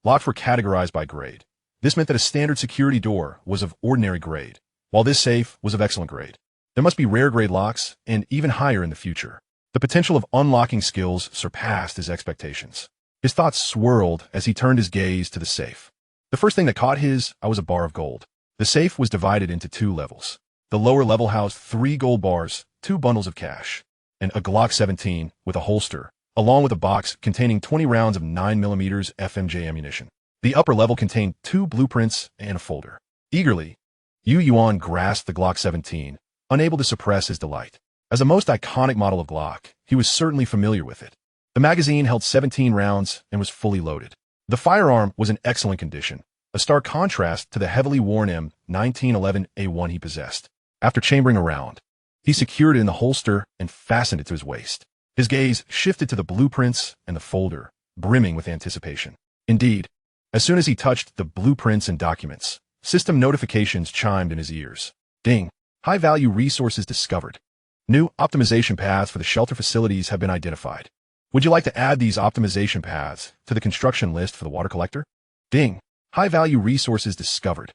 locks were categorized by grade. This meant that a standard security door was of ordinary grade, while this safe was of excellent grade. There must be rare grade locks, and even higher in the future. The potential of unlocking skills surpassed his expectations. His thoughts swirled as he turned his gaze to the safe. The first thing that caught his eye was a bar of gold. The safe was divided into 2 levels. The lower level housed 3 gold bars, 2 bundles of cash, and a Glock 17 with a holster, along with a box containing 20 rounds of 9mm FMJ ammunition. The upper level contained 2 blueprints and a folder. Eagerly, Yuan grasped the Glock 17, unable to suppress his delight. As a most iconic model of Glock, he was certainly familiar with it. The magazine held 17 rounds and was fully loaded. The firearm was in excellent condition, a stark contrast to the heavily worn M1911A1 he possessed. After chambering a round, he secured it in the holster and fastened it to his waist. His gaze shifted to the blueprints and the folder, brimming with anticipation. Indeed, as soon as he touched the blueprints and documents, system notifications chimed in his ears. Ding! High-value resources discovered. New optimization paths for the shelter facilities have been identified. Would you like to add these optimization paths to the construction list for the water collector? Ding! High-value resources discovered.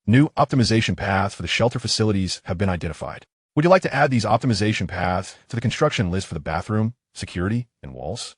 New optimization paths for the shelter facilities have been identified. Would you like to add these optimization paths to the construction list for the bathroom, security, and walls?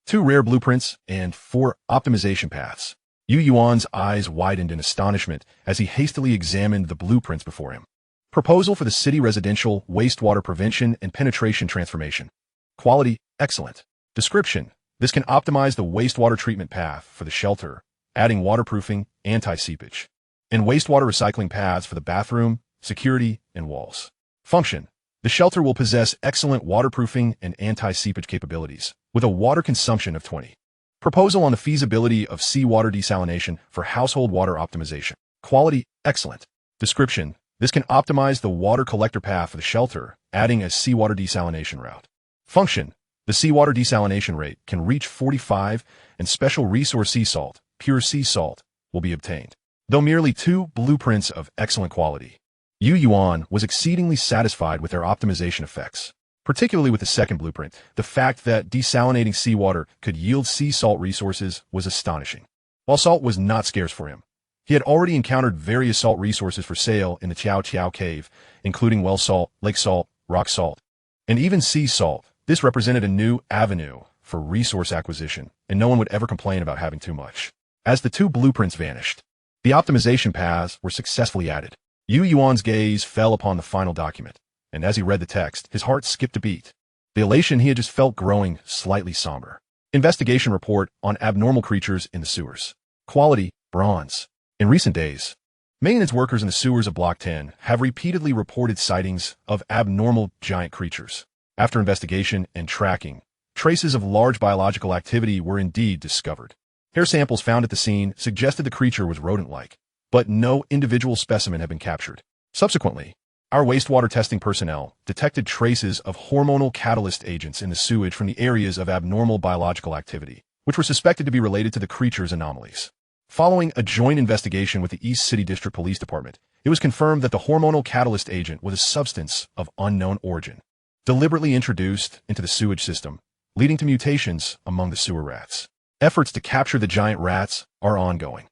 2 rare blueprints and 4 optimization paths. Yuan's eyes widened in astonishment as he hastily examined the blueprints before him. Proposal for the city residential wastewater prevention and penetration transformation. Quality, excellent. Description, this can optimize the wastewater treatment path for the shelter, adding waterproofing, anti-seepage, and wastewater recycling paths for the bathroom, security, and walls. Function, the shelter will possess excellent waterproofing and anti-seepage capabilities, with a water consumption of 20. Proposal on the feasibility of seawater desalination for household water optimization. Quality, excellent. Description, this can optimize the water collector path for the shelter, adding a seawater desalination route. Function, the seawater desalination rate can reach 45 and special resource sea salt, pure sea salt, will be obtained. Though merely 2 blueprints of excellent quality, Yuan was exceedingly satisfied with their optimization effects. Particularly with the second blueprint, the fact that desalinating seawater could yield sea salt resources was astonishing. While salt was not scarce for him, he had already encountered various salt resources for sale in the Chow Chow Cave, including well salt, lake salt, rock salt, and even sea salt. This represented a new avenue for resource acquisition, and no one would ever complain about having too much. As the 2 blueprints vanished, the optimization paths were successfully added. Yuan's gaze fell upon the final document, and as he read the text, his heart skipped a beat. The elation he had just felt growing slightly somber. Investigation report on abnormal creatures in the sewers. Quality, bronze. In recent days, maintenance workers in the sewers of Block 10 have repeatedly reported sightings of abnormal giant creatures. After investigation and tracking, traces of large biological activity were indeed discovered. Hair samples found at the scene suggested the creature was rodent-like, but no individual specimen had been captured. Subsequently, our wastewater testing personnel detected traces of hormonal catalyst agents in the sewage from the areas of abnormal biological activity, which were suspected to be related to the creature's anomalies. Following a joint investigation with the East City District Police Department, it was confirmed that the hormonal catalyst agent was a substance of unknown origin, deliberately introduced into the sewage system, leading to mutations among the sewer rats. Efforts to capture the giant rats are ongoing,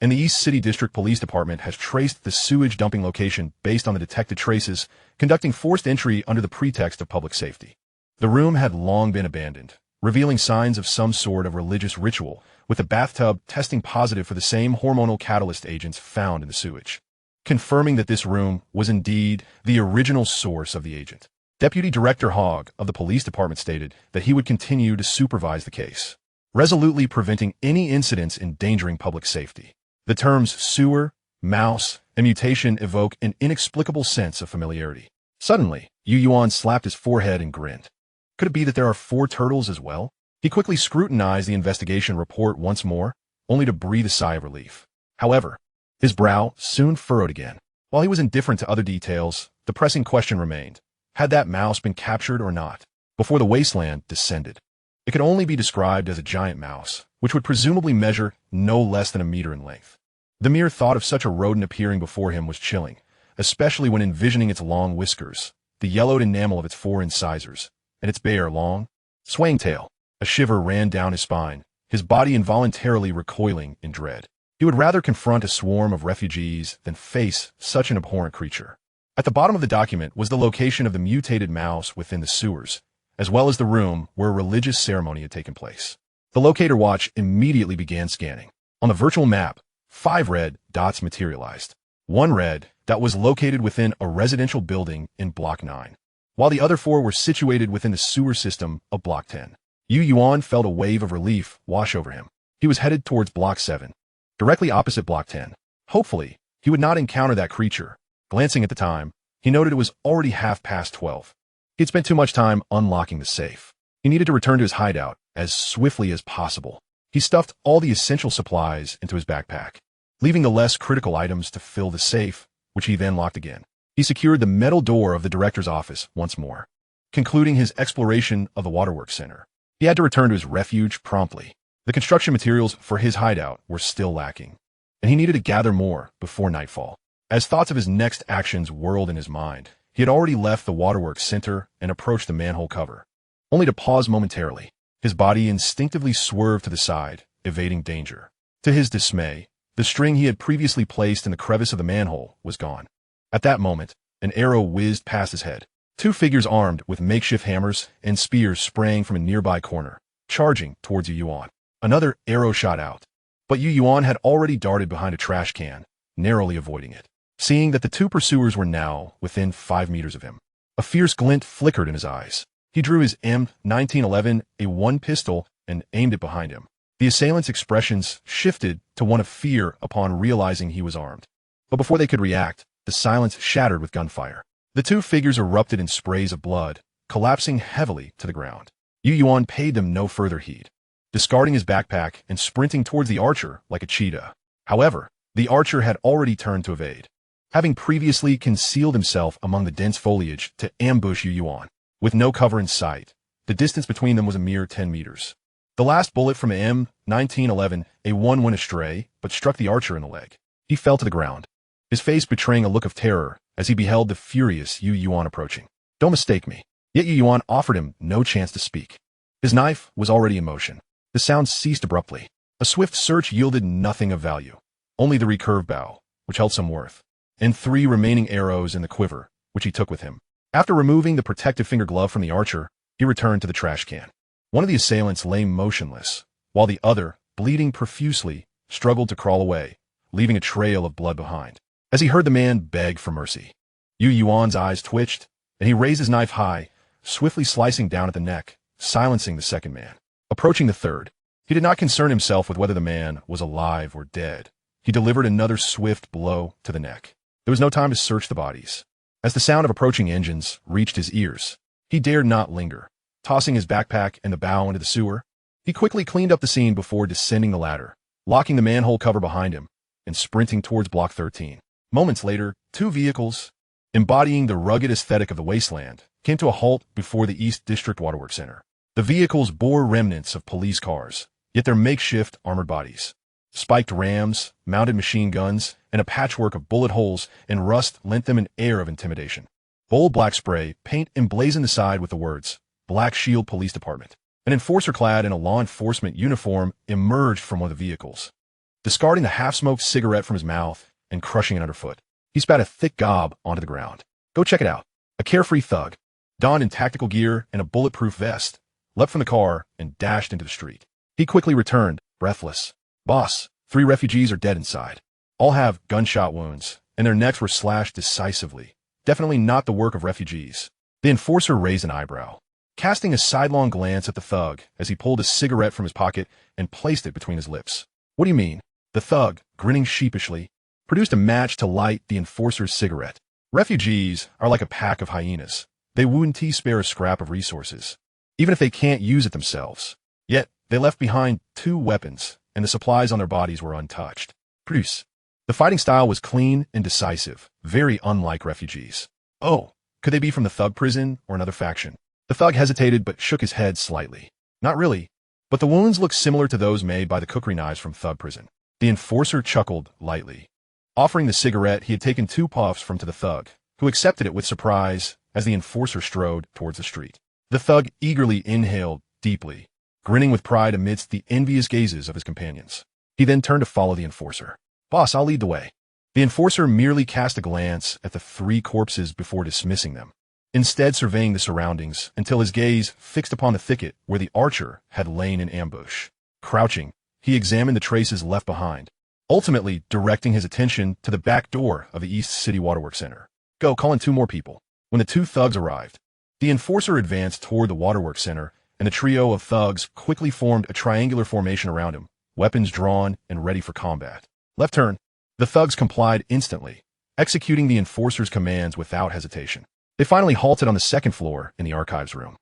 and the East City District Police Department has traced the sewage dumping location based on the detected traces, conducting forced entry under the pretext of public safety. The room had long been abandoned, revealing signs of some sort of religious ritual, with the bathtub testing positive for the same hormonal catalyst agents found in the sewage, confirming that this room was indeed the original source of the agent. Deputy Director Hogg of the police department stated that he would continue to supervise the case, resolutely preventing any incidents endangering public safety. The terms sewer, mouse, and mutation evoke an inexplicable sense of familiarity. Suddenly, Yuan slapped his forehead and grinned. Could it be that there are 4 turtles as well? He quickly scrutinized the investigation report once more, only to breathe a sigh of relief. However, his brow soon furrowed again. While he was indifferent to other details, the pressing question remained. Had that mouse been captured or not? Before the Wasteland descended, it could only be described as a giant mouse, which would presumably measure no less than a meter in length. The mere thought of such a rodent appearing before him was chilling, especially when envisioning its long whiskers, the yellowed enamel of its 4 incisors, and its bare, long, swaying tail. A shiver ran down his spine, his body involuntarily recoiling in dread. He would rather confront a swarm of refugees than face such an abhorrent creature. At the bottom of the document was the location of the mutated mouse within the sewers, as well as the room where a religious ceremony had taken place. The locator watch immediately began scanning. On the virtual map, 5 red dots materialized. 1 red dot was located within a residential building in Block 9, while the other 4 were situated within the sewer system of Block 10. Yuan felt a wave of relief wash over him. He was headed towards Block 7, directly opposite Block 10. Hopefully, he would not encounter that creature. Glancing at the time, he noted it was already 12:30. He had spent too much time unlocking the safe. He needed to return to his hideout as swiftly as possible. He stuffed all the essential supplies into his backpack, leaving the less critical items to fill the safe, which he then locked again. He secured the metal door of the director's office once more, concluding his exploration of the waterworks center. He had to return to his refuge promptly. The construction materials for his hideout were still lacking, and he needed to gather more before nightfall. As thoughts of his next actions whirled in his mind, he had already left the waterworks center and approached the manhole cover, only to pause momentarily. His body instinctively swerved to the side, evading danger. To his dismay, the string he had previously placed in the crevice of the manhole was gone. At that moment, an arrow whizzed past his head. 2 figures armed with makeshift hammers and spears sprang from a nearby corner, charging towards Yuan. Another arrow shot out, but Yuan had already darted behind a trash can, narrowly avoiding it. Seeing that the 2 pursuers were now within 5 meters of him, a fierce glint flickered in his eyes. He drew his M1911A1 pistol and aimed it behind him. The assailants' expressions shifted to one of fear upon realizing he was armed. But before they could react, the silence shattered with gunfire. The 2 figures erupted in sprays of blood, collapsing heavily to the ground. Yuan paid them no further heed. discarding his backpack and sprinting towards the archer like a cheetah. However, the archer had already turned to evade, having previously concealed himself among the dense foliage to ambush Yuan. With no cover in sight, the distance between them was a mere 10 meters. The last bullet from M1911 A1 went astray, but struck the archer in the leg. He fell to the ground, his face betraying a look of terror as he beheld the furious Yuan approaching. Don't mistake me. Yet Yuan offered him no chance to speak. His knife was already in motion. The sound ceased abruptly. A swift search yielded nothing of value, only the recurved bow, which held some worth, and 3 remaining arrows in the quiver, which he took with him. After removing the protective finger glove from the archer, he returned to the trash can. One of the assailants lay motionless, while the other, bleeding profusely, struggled to crawl away, leaving a trail of blood behind. As he heard the man beg for mercy, Yuan's eyes twitched, and he raised his knife high, swiftly slicing down at the neck, silencing the second man. Approaching the third, he did not concern himself with whether the man was alive or dead. He delivered another swift blow to the neck. There was no time to search the bodies. As the sound of approaching engines reached his ears, he dared not linger. Tossing his backpack and the bow into the sewer, he quickly cleaned up the scene before descending the ladder, locking the manhole cover behind him, and sprinting towards Block 13. Moments later, 2 vehicles, embodying the rugged aesthetic of the Wasteland, came to a halt before the East District Waterworks Center. The vehicles bore remnants of police cars, yet their makeshift armored bodies, spiked rams, mounted machine guns, and a patchwork of bullet holes and rust lent them an air of intimidation. Bold black spray paint emblazoned the side with the words, Black Shield Police Department. An enforcer clad in a law enforcement uniform emerged from one of the vehicles. Discarding the half-smoked cigarette from his mouth and crushing it underfoot, he spat a thick gob onto the ground. Go check it out. A carefree thug, donned in tactical gear and a bulletproof vest, leapt from the car and dashed into the street. He quickly returned, breathless. Boss, 3 refugees are dead inside. All have gunshot wounds, and their necks were slashed decisively. Definitely not the work of refugees. The enforcer raised an eyebrow, casting a sidelong glance at the thug as he pulled a cigarette from his pocket and placed it between his lips. What do you mean? The thug, grinning sheepishly, produced a match to light the enforcer's cigarette. Refugees are like a pack of hyenas. They wouldn't spare a scrap of resources, even if they can't use it themselves. Yet, they left behind 2 weapons, and the supplies on their bodies were untouched. Produce. The fighting style was clean and decisive, very unlike refugees. Oh, could they be from the thug prison or another faction? The thug hesitated but shook his head slightly. Not really, but the wounds looked similar to those made by the cookery knives from thug prison. The enforcer chuckled lightly. Offering the cigarette, he had taken 2 puffs from to the thug, who accepted it with surprise as the enforcer strode towards the street. The thug eagerly inhaled deeply, grinning with pride amidst the envious gazes of his companions. He then turned to follow the enforcer. Boss, I'll lead the way. The enforcer merely cast a glance at the 3 corpses before dismissing them, instead surveying the surroundings until his gaze fixed upon the thicket where the archer had lain in ambush. Crouching, he examined the traces left behind, ultimately directing his attention to the back door of the East City Waterworks Center. Go, call in 2 more people. When the 2 thugs arrived, the enforcer advanced toward the Waterworks Center, and the trio of thugs quickly formed a triangular formation around him, weapons drawn and ready for combat. Left turn. The thugs complied instantly, executing the enforcer's commands without hesitation. They finally halted on the 2nd floor in the archives room.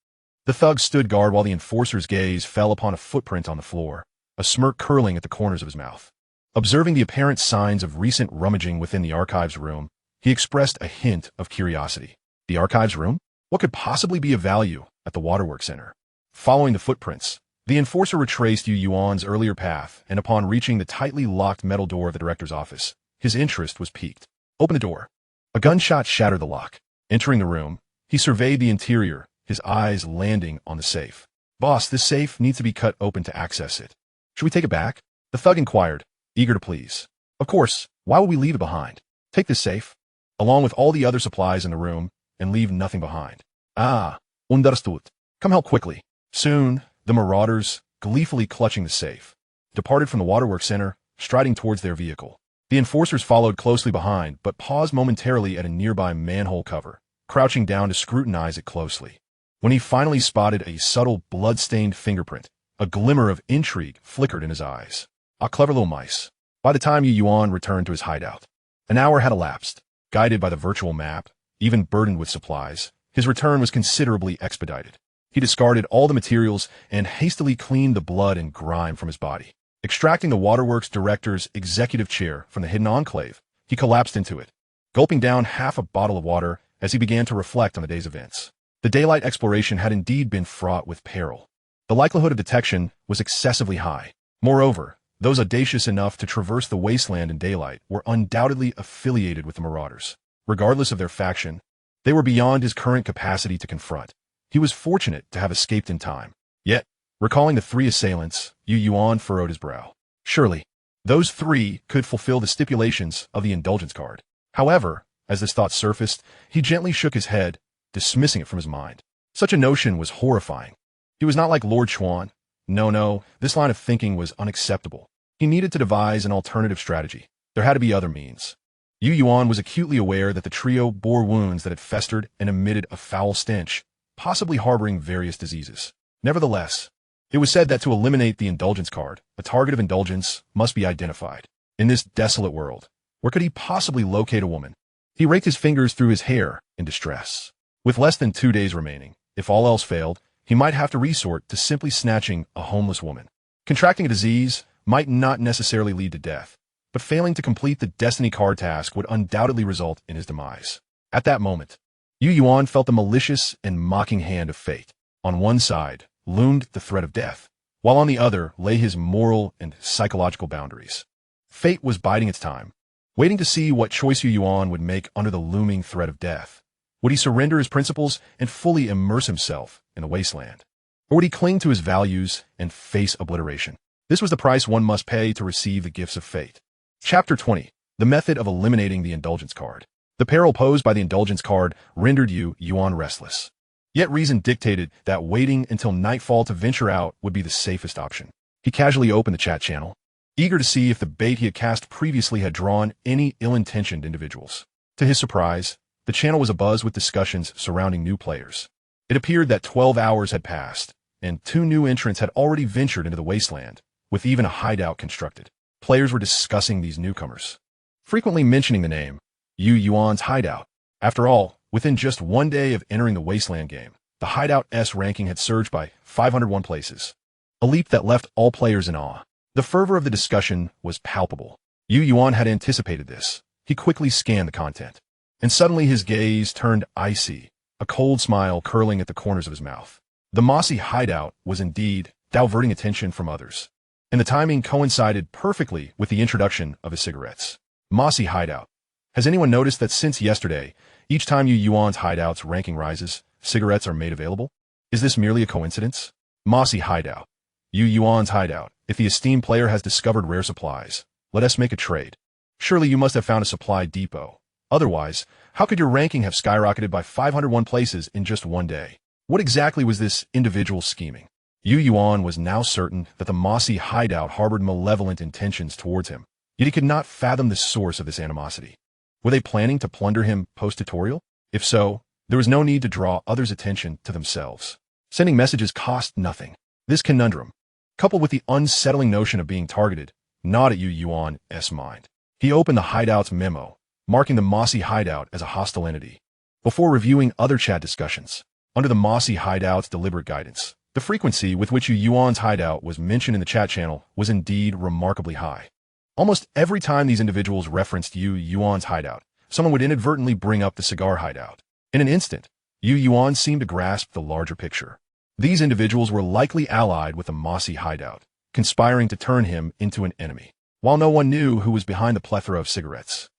The thugs stood guard while the enforcer's gaze fell upon a footprint on the floor, a smirk curling at the corners of his mouth. Observing the apparent signs of recent rummaging within the archives room, he expressed a hint of curiosity. The archives room? What could possibly be of value at the Waterworks Center? Following the footprints, the enforcer retraced Yuan's earlier path, and upon reaching the tightly locked metal door of the director's office, his interest was piqued. Open the door. A gunshot shattered the lock. Entering the room, he surveyed the interior, his eyes landing on the safe. Boss, this safe needs to be cut open to access it. Should we take it back? The thug inquired, eager to please. Of course, why would we leave it behind? Take this safe, along with all the other supplies in the room, and leave nothing behind. Ah, understood. Come help quickly. Soon, the marauders, gleefully clutching the safe, departed from the Waterworks Center, striding towards their vehicle. The enforcers followed closely behind, but paused momentarily at a nearby manhole cover, crouching down to scrutinize it closely. When he finally spotted a subtle, blood-stained fingerprint, a glimmer of intrigue flickered in his eyes. Ah, clever little mice. By the time Yuan returned to his hideout, an hour had elapsed. Guided by the virtual map, even burdened with supplies, his return was considerably expedited. He discarded all the materials and hastily cleaned the blood and grime from his body. Extracting the Waterworks director's executive chair from the hidden enclave, he collapsed into it, gulping down half a bottle of water as he began to reflect on the day's events. The daylight exploration had indeed been fraught with peril. The likelihood of detection was excessively high. Moreover, those audacious enough to traverse the wasteland in daylight were undoubtedly affiliated with the Marauders. Regardless of their faction, they were beyond his current capacity to confront. He was fortunate to have escaped in time. Yet, recalling the three assailants, Yuan furrowed his brow. Surely, those three could fulfill the stipulations of the Indulgence Card. However, as this thought surfaced, he gently shook his head, dismissing it from his mind. Such a notion was horrifying. He was not like Lord Yuan. No, this line of thinking was unacceptable. He needed to devise an alternative strategy. There had to be other means. Yuan was acutely aware that the trio bore wounds that had festered and emitted a foul stench, possibly harboring various diseases. Nevertheless, it was said that to eliminate the Indulgence Card, a target of indulgence must be identified. In this desolate world, where could he possibly locate a woman? He raked his fingers through his hair in distress. With less than 2 days remaining, if all else failed, he might have to resort to simply snatching a homeless woman. Contracting a disease might not necessarily lead to death, but failing to complete the Destiny Card task would undoubtedly result in his demise. At that moment, Yuan felt the malicious and mocking hand of fate. On one side loomed the threat of death, while on the other lay his moral and psychological boundaries. Fate was biding its time, waiting to see what choice Yuan would make under the looming threat of death. Would he surrender his principles and fully immerse himself in the wasteland? Or would he cling to his values and face obliteration? This was the price one must pay to receive the gifts of fate. Chapter 20. The method of eliminating the Indulgence Card. The peril posed by the Indulgence Card rendered Yuan restless. Yet reason dictated that waiting until nightfall to venture out would be the safest option. He casually opened the chat channel, eager to see if the bait he had cast previously had drawn any ill-intentioned individuals. To his surprise, the channel was abuzz with discussions surrounding new players. It appeared that 12 hours had passed, and 2 new entrants had already ventured into the wasteland, with even a hideout constructed. Players were discussing these newcomers, frequently mentioning the name, Yuan's hideout. After all, within just 1 day of entering the wasteland game, the hideout's ranking had surged by 501 places, a leap that left all players in awe. The fervor of the discussion was palpable. Yuan had anticipated this. He quickly scanned the content, and suddenly his gaze turned icy, a cold smile curling at the corners of his mouth. The mossy hideout was indeed diverting attention from others, and the timing coincided perfectly with the introduction of his cigarettes. Mossy hideout. Has anyone noticed that since yesterday, each time Yuan's hideout's ranking rises, cigarettes are made available? Is this merely a coincidence? Mossy hideout. Yuan's hideout. If the esteemed player has discovered rare supplies, let us make a trade. Surely you must have found a supply depot. Otherwise, how could your ranking have skyrocketed by 501 places in just 1 day? What exactly was this individual scheming? Yuan was now certain that the mossy hideout harbored malevolent intentions towards him, yet he could not fathom the source of this animosity. Were they planning to plunder him post-tutorial? If so, there was no need to draw others' attention to themselves. Sending messages cost nothing. This conundrum, coupled with the unsettling notion of being targeted, gnawed at Yuan's mind. He opened the hideout's memo, marking the mossy hideout as a hostile entity. Before reviewing other chat discussions, under the mossy hideout's deliberate guidance, the frequency with which Yuan's hideout was mentioned in the chat channel was indeed remarkably high. Almost every time these individuals referenced Yuan's hideout, someone would inadvertently bring up the cigar hideout. In an instant, Yuan seemed to grasp the larger picture. These individuals were likely allied with the mossy hideout, conspiring to turn him into an enemy, while no one knew who was behind the plethora of cigarettes.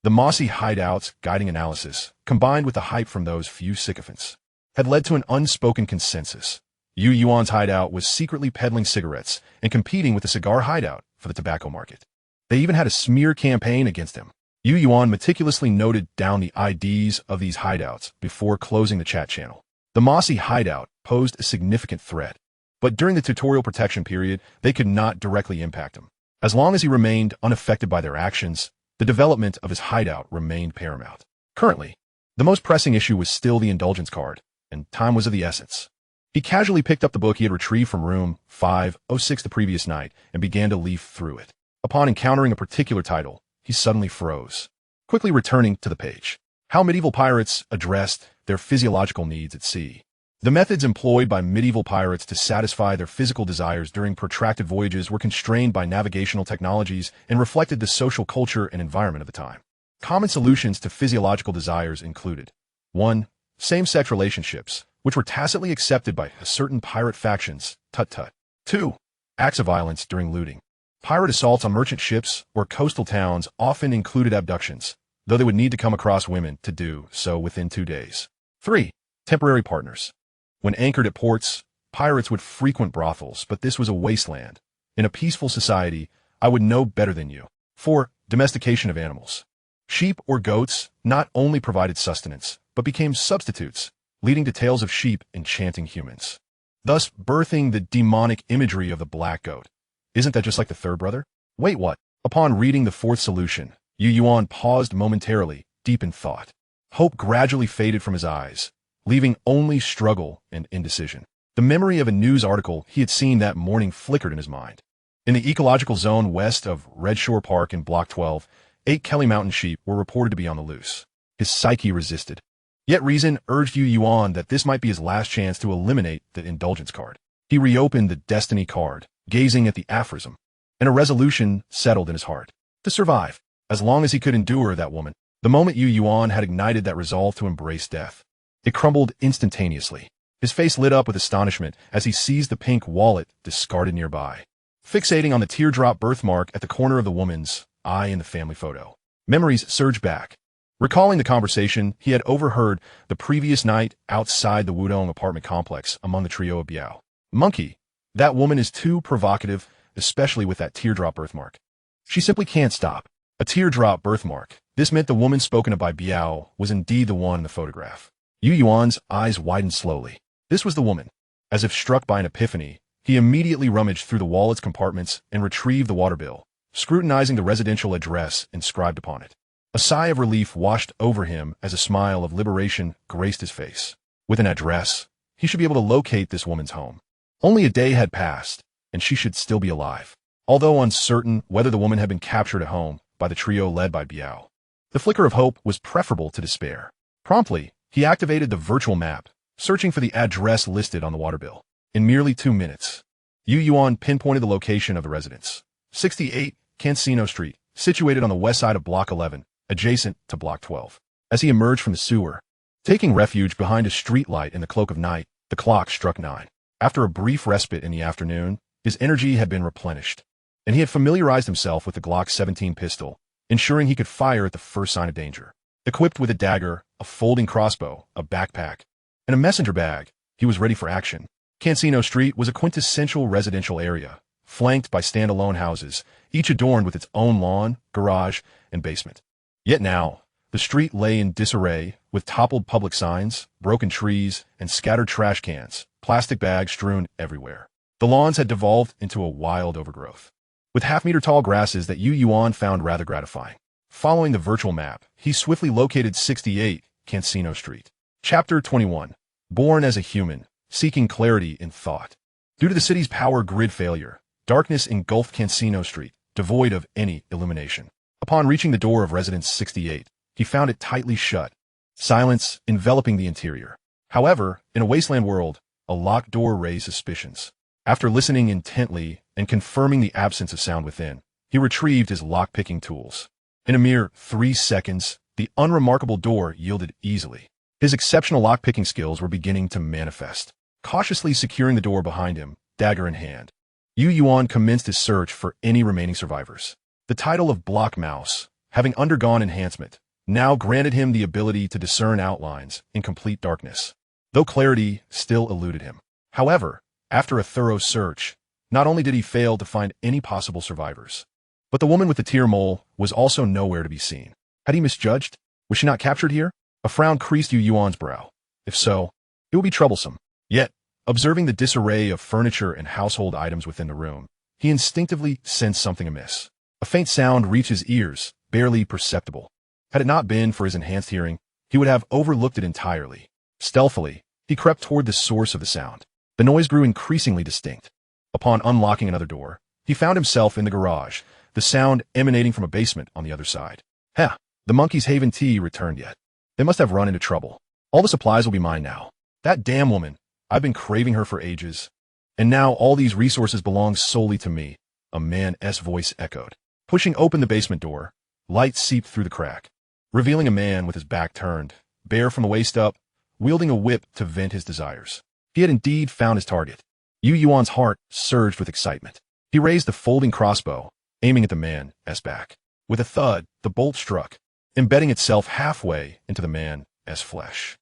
The mossy hideout's guiding analysis, combined with the hype from those few sycophants, had led to an unspoken consensus. Yuan's hideout was secretly peddling cigarettes and competing with the cigar hideout for the tobacco market. They even had a smear campaign against him. Yuan meticulously noted down the IDs of these hideouts before closing the chat channel. The mossy hideout posed a significant threat, but during the tutorial protection period, they could not directly impact him. As long as he remained unaffected by their actions, the development of his hideout remained paramount. Currently, the most pressing issue was still the Indulgence Card, and time was of the essence. He casually picked up the book he had retrieved from room 506 the previous night and began to leaf through it. Upon encountering a particular title, he suddenly froze, quickly returning to the page. How medieval pirates addressed their physiological needs at sea. The methods employed by medieval pirates to satisfy their physical desires during protracted voyages were constrained by navigational technologies and reflected the social culture and environment of the time. Common solutions to physiological desires included 1. Same-sex relationships, which were tacitly accepted by certain pirate factions, tut-tut. 2. Acts of violence during looting. Pirate assaults on merchant ships or coastal towns often included abductions, though they would need to come across women to do so within 2 days. 3. Temporary partners. When anchored at ports, pirates would frequent brothels, but this was a wasteland. In a peaceful society, I would know better than you. 4. Domestication of animals. Sheep or goats not only provided sustenance, but became substitutes, leading to tales of sheep enchanting humans, thus birthing the demonic imagery of the black goat. Isn't that just like the third brother? Wait, what? Upon reading the fourth solution, Yuan paused momentarily, deep in thought. Hope gradually faded from his eyes, leaving only struggle and indecision. The memory of a news article he had seen that morning flickered in his mind. In the ecological zone west of Red Shore Park in Block 12, 8 Kelly Mountain sheep were reported to be on the loose. His psyche resisted. Yet reason urged Yuan that this might be his last chance to eliminate the Indulgence Card. He reopened the Destiny card, gazing at the aphorism, and a resolution settled in his heart. To survive, as long as he could endure that woman. The moment Yuan had ignited that resolve to embrace death, it crumbled instantaneously. His face lit up with astonishment as he seized the pink wallet discarded nearby. Fixating on the teardrop birthmark at the corner of the woman's eye in the family photo, memories surged back. Recalling the conversation he had overheard the previous night outside the Wudong apartment complex among the trio of Biao. Monkey, that woman is too provocative, especially with that teardrop birthmark. She simply can't stop. A teardrop birthmark. This meant the woman spoken of by Biao was indeed the one in the photograph. Yuan's eyes widened slowly. This was the woman. As if struck by an epiphany, he immediately rummaged through the wallet's compartments and retrieved the water bill, scrutinizing the residential address inscribed upon it. A sigh of relief washed over him as a smile of liberation graced his face. With an address, he should be able to locate this woman's home. Only a day had passed, and she should still be alive. Although uncertain whether the woman had been captured at home by the trio led by Biao, the flicker of hope was preferable to despair. Promptly, he activated the virtual map, searching for the address listed on the water bill. In merely 2 minutes, Yuan pinpointed the location of the residence. 68 Cancino Street, situated on the west side of Block 11, adjacent to Block 12. As he emerged from the sewer, taking refuge behind a streetlight in the cloak of night, the clock struck 9. After a brief respite in the afternoon, his energy had been replenished, and he had familiarized himself with the Glock 17 pistol, ensuring he could fire at the first sign of danger. Equipped with a dagger, a folding crossbow, a backpack, and a messenger bag, he was ready for action. Cancino Street was a quintessential residential area, flanked by standalone houses, each adorned with its own lawn, garage, and basement. Yet now, the street lay in disarray, with toppled public signs, broken trees, and scattered trash cans, plastic bags strewn everywhere. The lawns had devolved into a wild overgrowth, with half-meter-tall grasses that Yuan found rather gratifying. Following the virtual map, he swiftly located 68 Cancino Street. Chapter 21. Born as a human, seeking clarity in thought. Due to the city's power grid failure, darkness engulfed Cancino Street, devoid of any illumination. Upon reaching the door of Residence 68, he found it tightly shut, silence enveloping the interior. However, in a wasteland world, a locked door raised suspicions. After listening intently and confirming the absence of sound within, he retrieved his lock-picking tools. In a mere 3 seconds, the unremarkable door yielded easily. His exceptional lock-picking skills were beginning to manifest. Cautiously securing the door behind him, dagger in hand, Yuan commenced his search for any remaining survivors. The title of Block Mouse, having undergone enhancement, now granted him the ability to discern outlines in complete darkness, though clarity still eluded him. However, after a thorough search, not only did he fail to find any possible survivors, but the woman with the tear mole was also nowhere to be seen. Had he misjudged? Was she not captured here? A frown creased Yuan's brow. If so, it would be troublesome. Yet, observing the disarray of furniture and household items within the room, he instinctively sensed something amiss. A faint sound reached his ears, barely perceptible. Had it not been for his enhanced hearing, he would have overlooked it entirely. Stealthily, he crept toward the source of the sound. The noise grew increasingly distinct. Upon unlocking another door, he found himself in the garage, the sound emanating from a basement on the other side. The Monkey's Haven tea returned yet. They must have run into trouble. All the supplies will be mine now. That damn woman, I've been craving her for ages. And now all these resources belong solely to me, a man's voice echoed. Pushing open the basement door, light seeped through the crack, revealing a man with his back turned, bare from the waist up, wielding a whip to vent his desires. He had indeed found his target. Yuan's heart surged with excitement. He raised the folding crossbow, aiming at the man's back. With a thud, the bolt struck, embedding itself halfway into the man's flesh.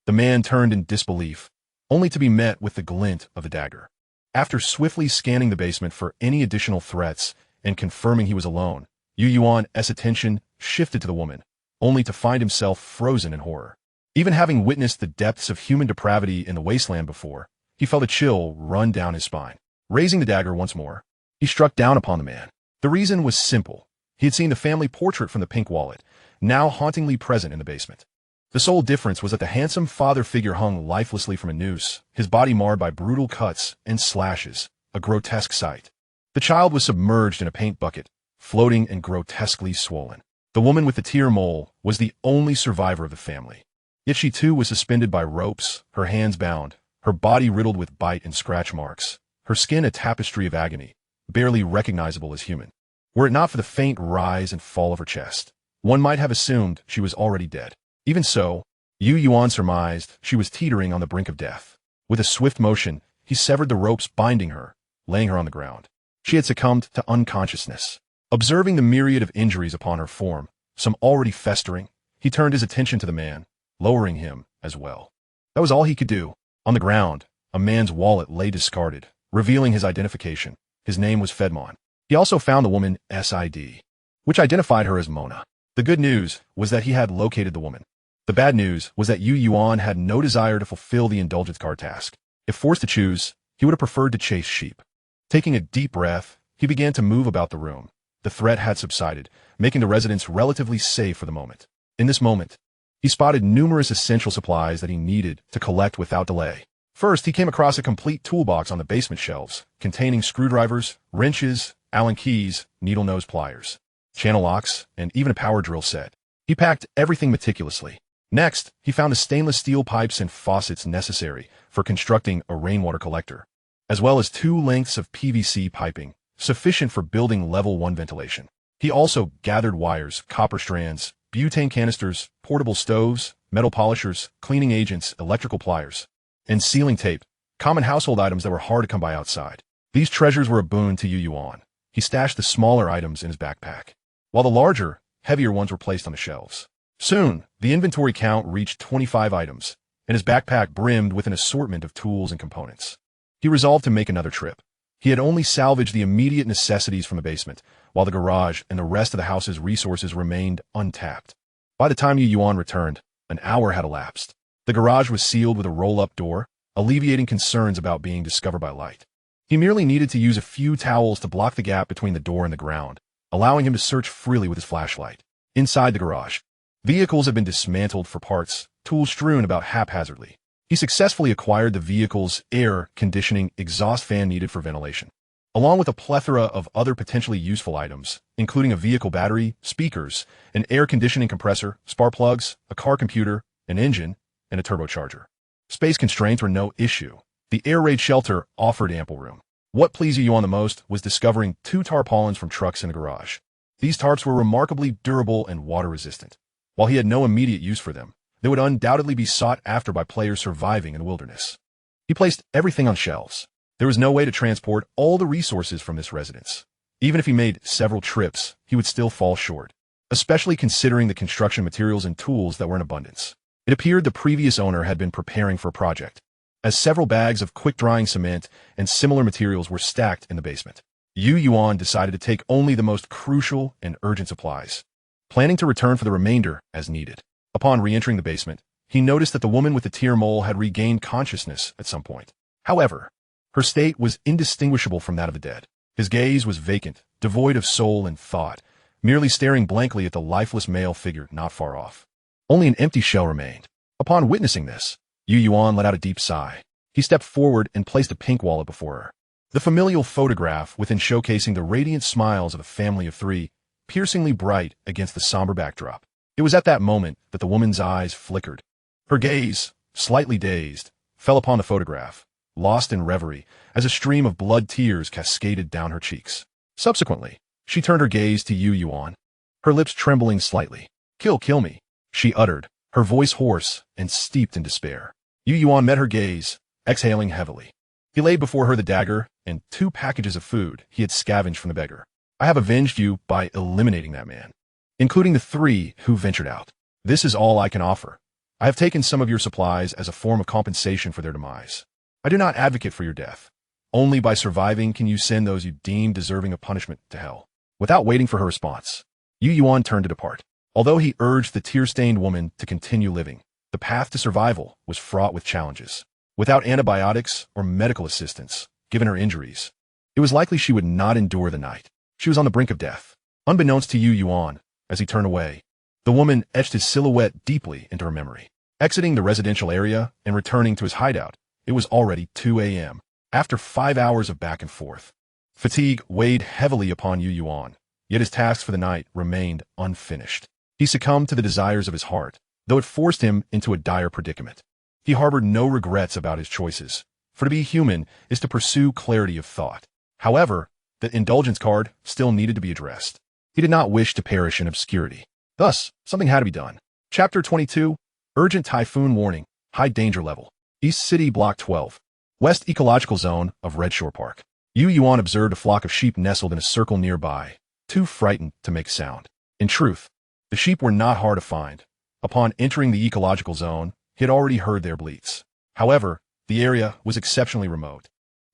The man turned in disbelief, only to be met with the glint of the dagger. After swiftly scanning the basement for any additional threats and confirming he was alone, Yuan's attention shifted to the woman, only to find himself frozen in horror. Even having witnessed the depths of human depravity in the Wasteland before, he felt a chill run down his spine. Raising the dagger once more, he struck down upon the man. The reason was simple. He had seen the family portrait from the pink wallet, now hauntingly present in the basement. The sole difference was that the handsome father figure hung lifelessly from a noose, his body marred by brutal cuts and slashes, a grotesque sight. The child was submerged in a paint bucket, floating and grotesquely swollen. The woman with the tear mole was the only survivor of the family. Yet she too was suspended by ropes, her hands bound, her body riddled with bite and scratch marks, her skin a tapestry of agony, barely recognizable as human. Were it not for the faint rise and fall of her chest, one might have assumed she was already dead. Even so, Yuan surmised she was teetering on the brink of death. With a swift motion, he severed the ropes binding her, laying her on the ground. She had succumbed to unconsciousness. Observing the myriad of injuries upon her form, some already festering, he turned his attention to the man, lowering him as well. That was all he could do. On the ground, a man's wallet lay discarded, revealing his identification. His name was Fedmon. He also found the woman's ID, which identified her as Mona. The good news was that he had located the woman. The bad news was that Yuan had no desire to fulfill the Indulgence Card task. If forced to choose, he would have preferred to chase sheep. Taking a deep breath, he began to move about the room. The threat had subsided, making the residence relatively safe for the moment. In this moment, he spotted numerous essential supplies that he needed to collect without delay. First, he came across a complete toolbox on the basement shelves, containing screwdrivers, wrenches, Allen keys, needle nose pliers, channel locks, and even a power drill set. He packed everything meticulously. Next, he found the stainless steel pipes and faucets necessary for constructing a rainwater collector, as well as 2 lengths of PVC piping, sufficient for building level 1 ventilation. He also gathered wires, copper strands, butane canisters, portable stoves, metal polishers, cleaning agents, electrical pliers, and sealing tape, common household items that were hard to come by outside. These treasures were a boon to Yuan. He stashed the smaller items in his backpack, while the larger, heavier ones were placed on the shelves. Soon, the inventory count reached 25 items, and his backpack brimmed with an assortment of tools and components. He resolved to make another trip. He had only salvaged the immediate necessities from the basement, while the garage and the rest of the house's resources remained untapped. By the time Yuan returned, an hour had elapsed. The garage was sealed with a roll-up door, alleviating concerns about being discovered by light. He merely needed to use a few towels to block the gap between the door and the ground, allowing him to search freely with his flashlight. Inside the garage, vehicles had been dismantled for parts, tools strewn about haphazardly. He successfully acquired the vehicle's air conditioning exhaust fan needed for ventilation, along with a plethora of other potentially useful items, including a vehicle battery, speakers, an air conditioning compressor, spark plugs, a car computer, an engine, and a turbocharger. Space constraints were no issue. The air raid shelter offered ample room. What pleased Yuan the most was discovering 2 tarpaulins from trucks in the garage. These tarps were remarkably durable and water-resistant. While he had no immediate use for them, they would undoubtedly be sought after by players surviving in the wilderness. He placed everything on shelves. There was no way to transport all the resources from this residence. Even if he made several trips, he would still fall short, especially considering the construction materials and tools that were in abundance. It appeared the previous owner had been preparing for a project, as several bags of quick-drying cement and similar materials were stacked in the basement. Yuan decided to take only the most crucial and urgent supplies, planning to return for the remainder as needed. Upon re-entering the basement, he noticed that the woman with the tear mole had regained consciousness at some point. However, her state was indistinguishable from that of the dead. His gaze was vacant, devoid of soul and thought, merely staring blankly at the lifeless male figure not far off. Only an empty shell remained. Upon witnessing this, Yuan let out a deep sigh. He stepped forward and placed a pink wallet before her. The familial photograph within showcasing the radiant smiles of a family of 3, piercingly bright against the somber backdrop. It was at that moment that the woman's eyes flickered. Her gaze, slightly dazed, fell upon the photograph, lost in reverie, as a stream of blood tears cascaded down her cheeks. Subsequently, she turned her gaze to Yuan, her lips trembling slightly. Kill me, she uttered, her voice hoarse and steeped in despair. Yuan met her gaze, exhaling heavily. He laid before her the dagger and 2 packages of food he had scavenged from the beggar. I have avenged you by eliminating that man, including the 3 who ventured out. This is all I can offer. I have taken some of your supplies as a form of compensation for their demise. I do not advocate for your death. Only by surviving can you send those you deem deserving of punishment to hell. Without waiting for her response, Yuan turned to depart. Although he urged the tear-stained woman to continue living, the path to survival was fraught with challenges. Without antibiotics or medical assistance, given her injuries, it was likely she would not endure the night. She was on the brink of death. Unbeknownst to Yuan, as he turned away, the woman etched his silhouette deeply into her memory. Exiting the residential area and returning to his hideout, it was already 2 a.m. After 5 hours of back and forth, fatigue weighed heavily upon Yuan, yet his tasks for the night remained unfinished. He succumbed to the desires of his heart, though it forced him into a dire predicament. He harbored no regrets about his choices, for to be human is to pursue clarity of thought. However, the Indulgence Card still needed to be addressed. He did not wish to perish in obscurity. Thus, something had to be done. Chapter 22, Urgent Typhoon Warning, High Danger Level. East City Block 12. West Ecological Zone of Red Shore Park. Yuan observed a flock of sheep nestled in a circle nearby, too frightened to make sound. In truth, the sheep were not hard to find. Upon entering the ecological zone, he had already heard their bleats. However, the area was exceptionally remote,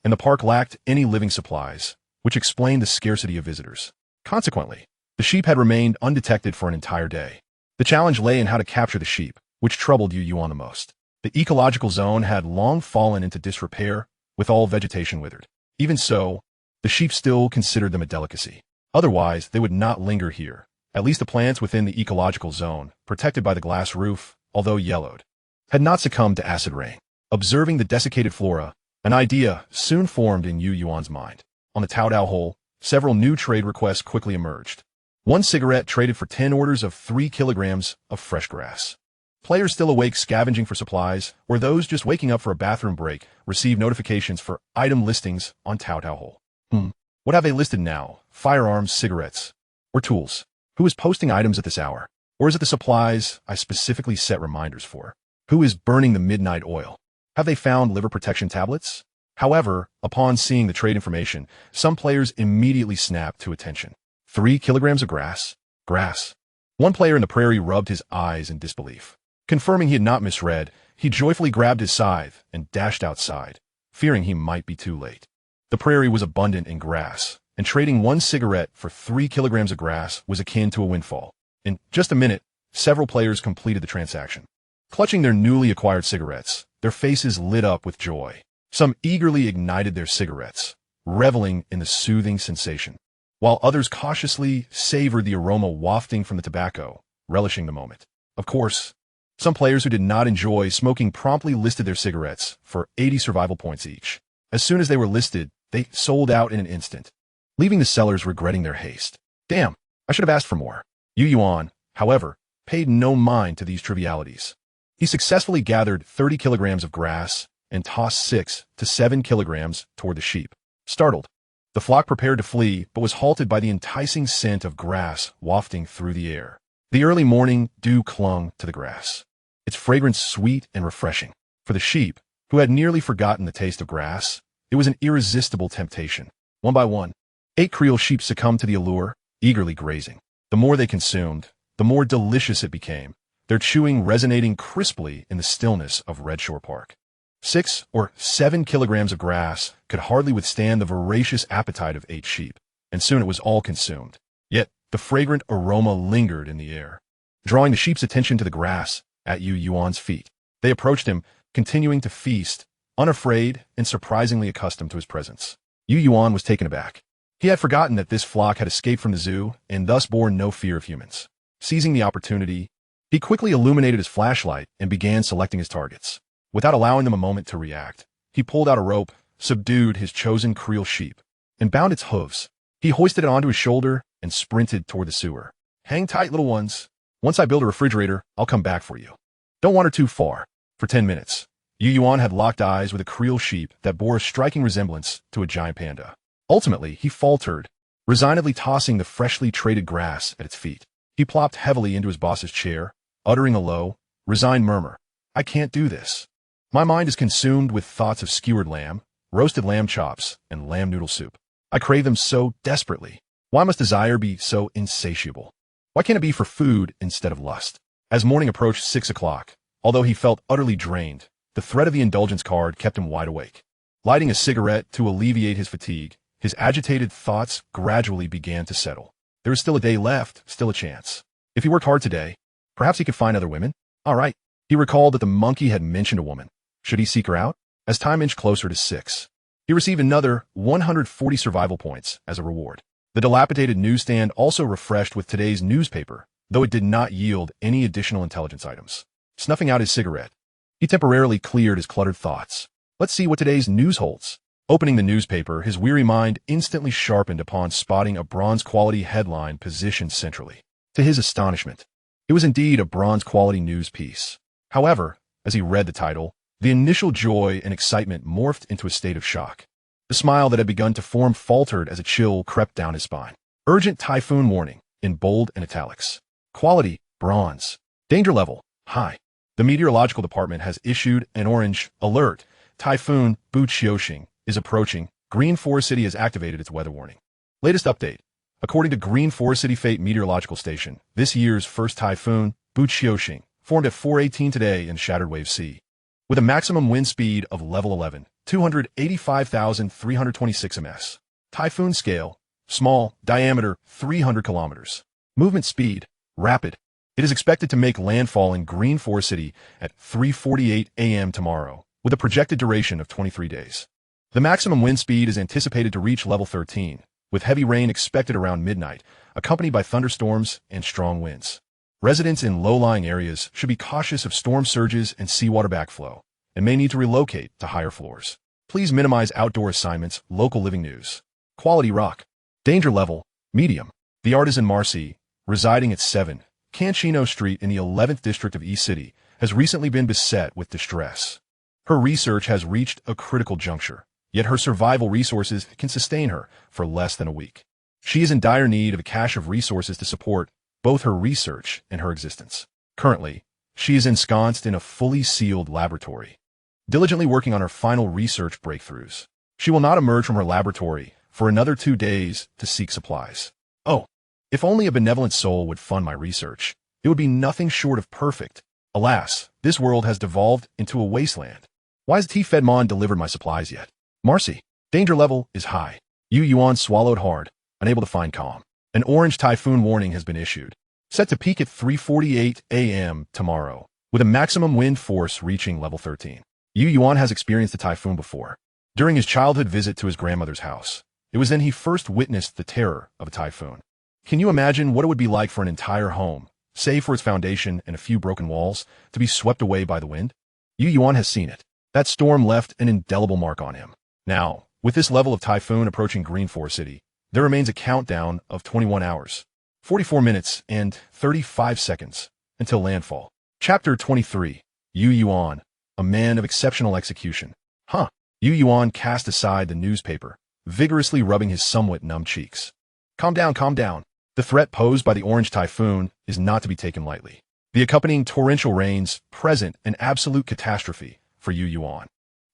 and the park lacked any living supplies, which explained the scarcity of visitors. Consequently, the sheep had remained undetected for an entire day. The challenge lay in how to capture the sheep, which troubled Yuan the most. The ecological zone had long fallen into disrepair, with all vegetation withered. Even so, the sheep still considered them a delicacy. Otherwise, they would not linger here. At least the plants within the ecological zone, protected by the glass roof, although yellowed, had not succumbed to acid rain. Observing the desiccated flora, an idea soon formed in Yuan's mind. On the Taodao hole, several new trade requests quickly emerged. 1 cigarette traded for 10 orders of 3 kilograms of fresh grass. Players still awake scavenging for supplies, or those just waking up for a bathroom break, receive notifications for item listings on Taodao hole. What have they listed now? Firearms, cigarettes, or tools? Who is posting items at this hour? Or is it the supplies I specifically set reminders for? Who is burning the midnight oil? Have they found liver protection tablets? However, upon seeing the trade information, some players immediately snapped to attention. 3 kilograms of grass? Grass. One player in the prairie rubbed his eyes in disbelief. Confirming he had not misread, he joyfully grabbed his scythe and dashed outside, fearing he might be too late. The prairie was abundant in grass, and trading 1 cigarette for 3 kilograms of grass was akin to a windfall. In just a minute, several players completed the transaction. Clutching their newly acquired cigarettes, their faces lit up with joy. Some eagerly ignited their cigarettes, reveling in the soothing sensation, while others cautiously savored the aroma wafting from the tobacco, relishing the moment. Of course, some players who did not enjoy smoking promptly listed their cigarettes for 80 survival points each. As soon as they were listed, they sold out in an instant, leaving the sellers regretting their haste. Damn, I should have asked for more. Yuan, however, paid no mind to these trivialities. He successfully gathered 30 kilograms of grass and tossed 6 to 7 kilograms toward the sheep. Startled, the flock prepared to flee, but was halted by the enticing scent of grass wafting through the air. The early morning dew clung to the grass, its fragrance sweet and refreshing. For the sheep, who had nearly forgotten the taste of grass, it was an irresistible temptation. One by one, 8 Creole sheep succumbed to the allure, eagerly grazing. The more they consumed, the more delicious it became, their chewing resonating crisply in the stillness of Red Shore Park. 6 or 7 kilograms of grass could hardly withstand the voracious appetite of 8 sheep, and soon it was all consumed. Yet the fragrant aroma lingered in the air, drawing the sheep's attention to the grass at Yuan's feet. They approached him, continuing to feast, unafraid and surprisingly accustomed to his presence. Yuan was taken aback. He had forgotten that this flock had escaped from the zoo and thus bore no fear of humans. Seizing the opportunity, he quickly illuminated his flashlight and began selecting his targets. Without allowing them a moment to react, he pulled out a rope, subdued his chosen Creole sheep, and bound its hooves. He hoisted it onto his shoulder and sprinted toward the sewer. Hang tight, little ones. Once I build a refrigerator, I'll come back for you. Don't wander too far. For 10 minutes, Yuan had locked eyes with a Creole sheep that bore a striking resemblance to a giant panda. Ultimately, he faltered, resignedly tossing the freshly traded grass at its feet. He plopped heavily into his boss's chair, uttering a low, resigned murmur. I can't do this. My mind is consumed with thoughts of skewered lamb, roasted lamb chops, and lamb noodle soup. I crave them so desperately. Why must desire be so insatiable? Why can't it be for food instead of lust? As morning approached 6 o'clock, although he felt utterly drained, the threat of the Indulgence Card kept him wide awake. Lighting a cigarette to alleviate his fatigue, his agitated thoughts gradually began to settle. There was still a day left, still a chance. If he worked hard today, perhaps he could find other women. All right. He recalled that the monkey had mentioned a woman. Should he seek her out? As time inched closer to 6, he received another 140 survival points as a reward. The dilapidated newsstand also refreshed with today's newspaper, though it did not yield any additional intelligence items. Snuffing out his cigarette, he temporarily cleared his cluttered thoughts. Let's see what today's news holds. Opening the newspaper, his weary mind instantly sharpened upon spotting a bronze-quality headline positioned centrally. To his astonishment, it was indeed a bronze-quality news piece. However, as he read the title, the initial joy and excitement morphed into a state of shock. The smile that had begun to form faltered as a chill crept down his spine. Urgent typhoon warning, in bold and italics. Quality, bronze. Danger level, high. The meteorological department has issued an orange alert. Typhoon Buqiuxing is approaching. Green Forest City has activated its weather warning. Latest update. According to Green Forest City Fate Meteorological Station, this year's first typhoon, Buqiuxing, formed at 4:18 today in Shattered Wave Sea. With a maximum wind speed of level 11, 285,326 ms. Typhoon scale, small, diameter, 300 kilometers. Movement speed, rapid. It is expected to make landfall in Green Forest City at 3:48 a.m. tomorrow, with a projected duration of 23 days. The maximum wind speed is anticipated to reach level 13, with heavy rain expected around midnight, accompanied by thunderstorms and strong winds. Residents in low-lying areas should be cautious of storm surges and seawater backflow, and may need to relocate to higher floors. Please minimize outdoor assignments. Local living news. Quality rock. Danger level, medium. The artisan Marcy, residing at 7 Canchino Street in the 11th District of East City, has recently been beset with distress. Her research has reached a critical juncture, yet her survival resources can sustain her for less than a week. She is in dire need of a cache of resources to support both her research and her existence. Currently, she is ensconced in a fully sealed laboratory, diligently working on her final research breakthroughs. She will not emerge from her laboratory for another 2 days to seek supplies. Oh, if only a benevolent soul would fund my research, it would be nothing short of perfect. Alas, this world has devolved into a wasteland. Why has T-Fedmon delivered my supplies yet? Marcy, danger level is high. Yuan swallowed hard, unable to find calm. An orange typhoon warning has been issued, set to peak at 3:48 a.m. tomorrow, with a maximum wind force reaching level 13. Yuan has experienced a typhoon before. During his childhood visit to his grandmother's house, it was then he first witnessed the terror of a typhoon. Can you imagine what it would be like for an entire home, save for its foundation and a few broken walls, to be swept away by the wind? Yuan has seen it. That storm left an indelible mark on him. Now, with this level of typhoon approaching Green Forest City, there remains a countdown of 21 hours, 44 minutes, and 35 seconds until landfall. Chapter 23. Yuan, a man of exceptional execution. Yuan cast aside the newspaper, vigorously rubbing his somewhat numb cheeks. Calm down, calm down. The threat posed by the orange typhoon is not to be taken lightly. The accompanying torrential rains present an absolute catastrophe for Yuan,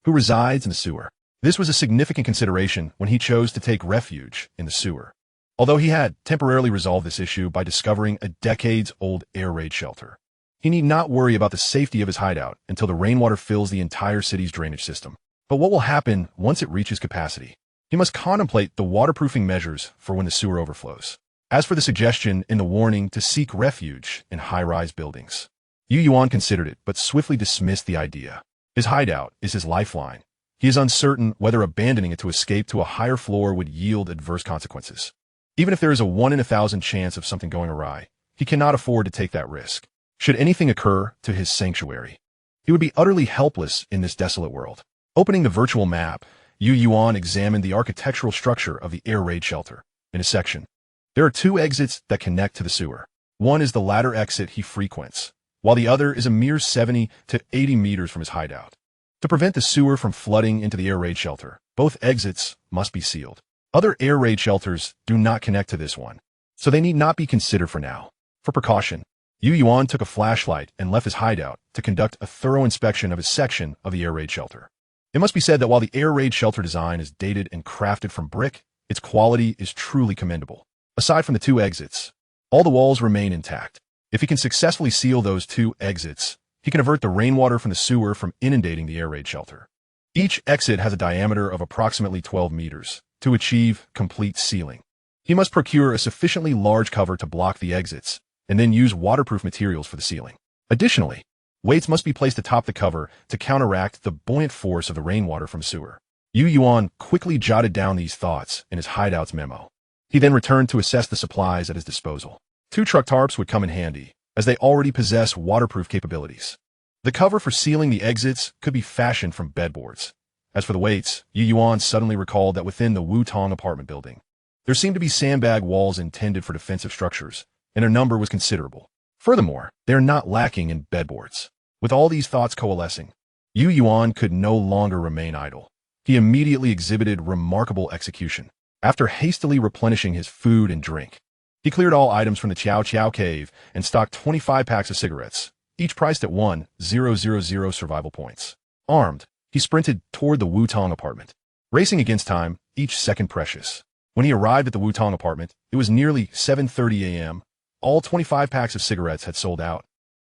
who resides in the sewer. This was a significant consideration when he chose to take refuge in the sewer, although he had temporarily resolved this issue by discovering a decades-old air raid shelter. He need not worry about the safety of his hideout until the rainwater fills the entire city's drainage system. But what will happen once it reaches capacity? He must contemplate the waterproofing measures for when the sewer overflows. As for the suggestion in the warning to seek refuge in high-rise buildings, Yuan considered it but swiftly dismissed the idea. His hideout is his lifeline. He is uncertain whether abandoning it to escape to a higher floor would yield adverse consequences. Even if there is a 1 in 1,000 chance of something going awry, he cannot afford to take that risk. Should anything occur to his sanctuary, he would be utterly helpless in this desolate world. Opening the virtual map, Yuan examined the architectural structure of the air raid shelter. In a section, there are 2 exits that connect to the sewer. One is the ladder exit he frequents, while the other is a mere 70 to 80 meters from his hideout. To prevent the sewer from flooding into the air raid shelter, both exits must be sealed. Other air raid shelters do not connect to this one, so they need not be considered for now. For precaution, Yuan took a flashlight and left his hideout to conduct a thorough inspection of his section of the air raid shelter. It must be said that while the air raid shelter design is dated and crafted from brick, its quality is truly commendable. Aside from the 2 exits, all the walls remain intact. If he can successfully seal those 2 exits, he can avert the rainwater from the sewer from inundating the air raid shelter. Each exit has a diameter of approximately 12 meters to achieve complete sealing. He must procure a sufficiently large cover to block the exits and then use waterproof materials for the sealing. Additionally, weights must be placed atop the cover to counteract the buoyant force of the rainwater from sewer. Yuan quickly jotted down these thoughts in his hideout's memo. He then returned to assess the supplies at his disposal. 2 truck tarps would come in handy, as they already possess waterproof capabilities. The cover for sealing the exits could be fashioned from bedboards. As for the weights, Yuan suddenly recalled that within the Wutong apartment building, there seemed to be sandbag walls intended for defensive structures, and their number was considerable. Furthermore, they are not lacking in bedboards. With all these thoughts coalescing, Yuan could no longer remain idle. He immediately exhibited remarkable execution. After hastily replenishing his food and drink, he cleared all items from the Chow Chow cave and stocked 25 packs of cigarettes, each priced at 1,000 survival points. Armed, he sprinted toward the Wutong apartment. Racing against time, each second precious. When he arrived at the Wutong apartment, it was nearly 7:30 a.m. All 25 packs of cigarettes had sold out,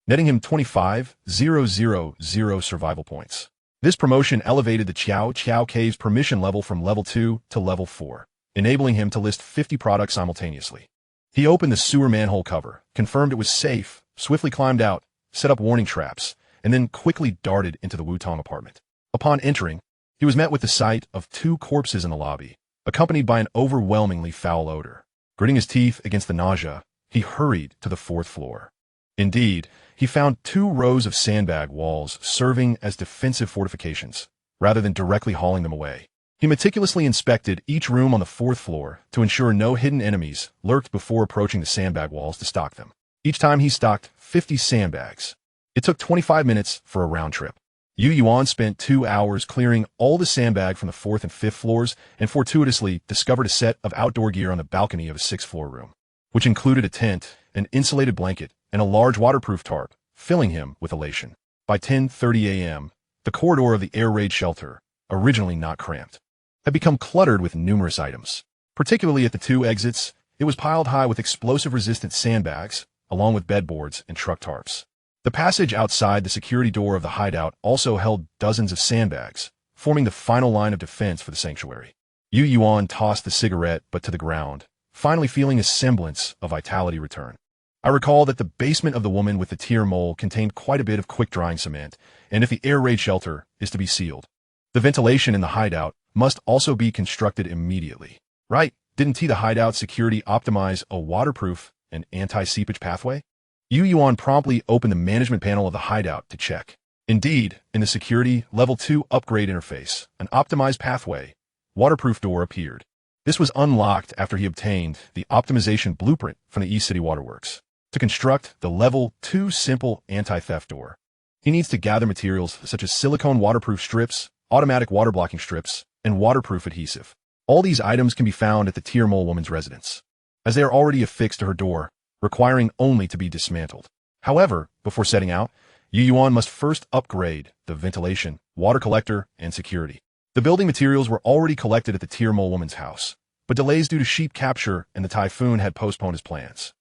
netting him 25,000 survival points. This promotion elevated the Chow Chow cave's permission level from level 2 to level 4, enabling him to list 50 products simultaneously. He opened the sewer manhole cover, confirmed it was safe, swiftly climbed out, set up warning traps, and then quickly darted into the Wutong apartment. Upon entering, he was met with the sight of 2 corpses in the lobby, accompanied by an overwhelmingly foul odor. Gritting his teeth against the nausea, he hurried to the 4th floor. Indeed, he found 2 rows of sandbag walls serving as defensive fortifications, rather than directly hauling them away. He meticulously inspected each room on the 4th floor to ensure no hidden enemies lurked before approaching the sandbag walls to stock them. Each time he stocked 50 sandbags. It took 25 minutes for a round trip. Yuan spent 2 hours clearing all the sandbag from the 4th and 5th floors and fortuitously discovered a set of outdoor gear on the balcony of a 6th floor room, which included a tent, an insulated blanket, and a large waterproof tarp, filling him with elation. By 10:30 a.m., the corridor of the air raid shelter, originally not cramped, had become cluttered with numerous items. Particularly at the 2 exits, it was piled high with explosive-resistant sandbags, along with bedboards and truck tarps. The passage outside the security door of the hideout also held dozens of sandbags, forming the final line of defense for the sanctuary. Yuan tossed the cigarette butt to the ground, finally feeling a semblance of vitality return. I recall that the basement of the woman with the tear mole contained quite a bit of quick-drying cement, and if the air raid shelter is to be sealed, the ventilation in the hideout must also be constructed immediately. Right, didn't the hideout security optimize a waterproof and anti-seepage pathway? Yuan promptly opened the management panel of the hideout to check. Indeed, in the security level 2 upgrade interface, an optimized pathway, waterproof door appeared. This was unlocked after he obtained the optimization blueprint from the E-City Waterworks. To construct the level 2 simple anti-theft door, he needs to gather materials such as silicone waterproof strips, automatic water blocking strips, and waterproof adhesive. All these items can be found at the Tear Mole woman's residence, as they are already affixed to her door, requiring only to be dismantled. However, before setting out, Yuan must first upgrade the ventilation, water collector, and security. The building materials were already collected at the Tear Mole woman's house, but delays due to sheep capture and the typhoon had postponed his plans.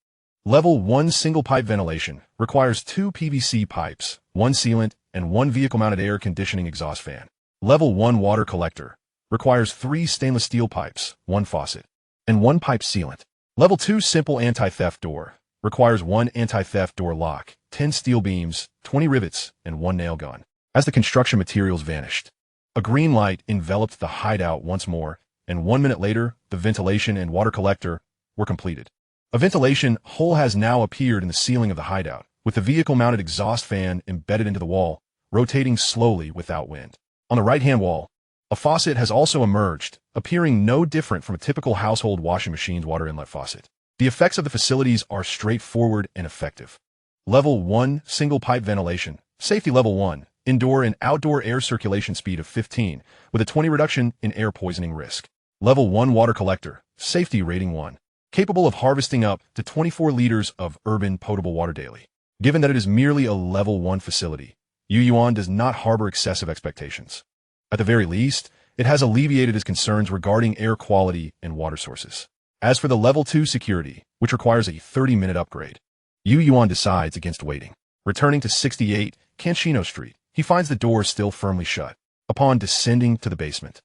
Level 1 single-pipe ventilation requires 2 PVC pipes, 1 sealant, and 1 vehicle-mounted air conditioning exhaust fan. Level 1 water collector requires 3 stainless steel pipes, 1 faucet, and 1 pipe sealant. Level 2 simple anti-theft door requires 1 anti-theft door lock, 10 steel beams, 20 rivets, and 1 nail gun. As the construction materials vanished, a green light enveloped the hideout once more, and 1 minute later, the ventilation and water collector were completed. A ventilation hole has now appeared in the ceiling of the hideout, with the vehicle-mounted exhaust fan embedded into the wall, rotating slowly without wind. On the right-hand wall, a faucet has also emerged, appearing no different from a typical household washing machine's water inlet faucet. The effects of the facilities are straightforward and effective. Level 1 single-pipe ventilation. Safety Level 1. indoor and outdoor air circulation speed of 15, with a 20 reduction in air poisoning risk. Level 1 water collector, safety rating 1, capable of harvesting up to 24 liters of urban potable water daily. Given that it is merely a level 1 facility, Yuan does not harbor excessive expectations. At the very least, it has alleviated his concerns regarding air quality and water sources. As for the level 2 security, which requires a 30-minute upgrade, Yuan decides against waiting. Returning to 68 Canchino Street, he finds the door still firmly shut. Upon descending to the basement,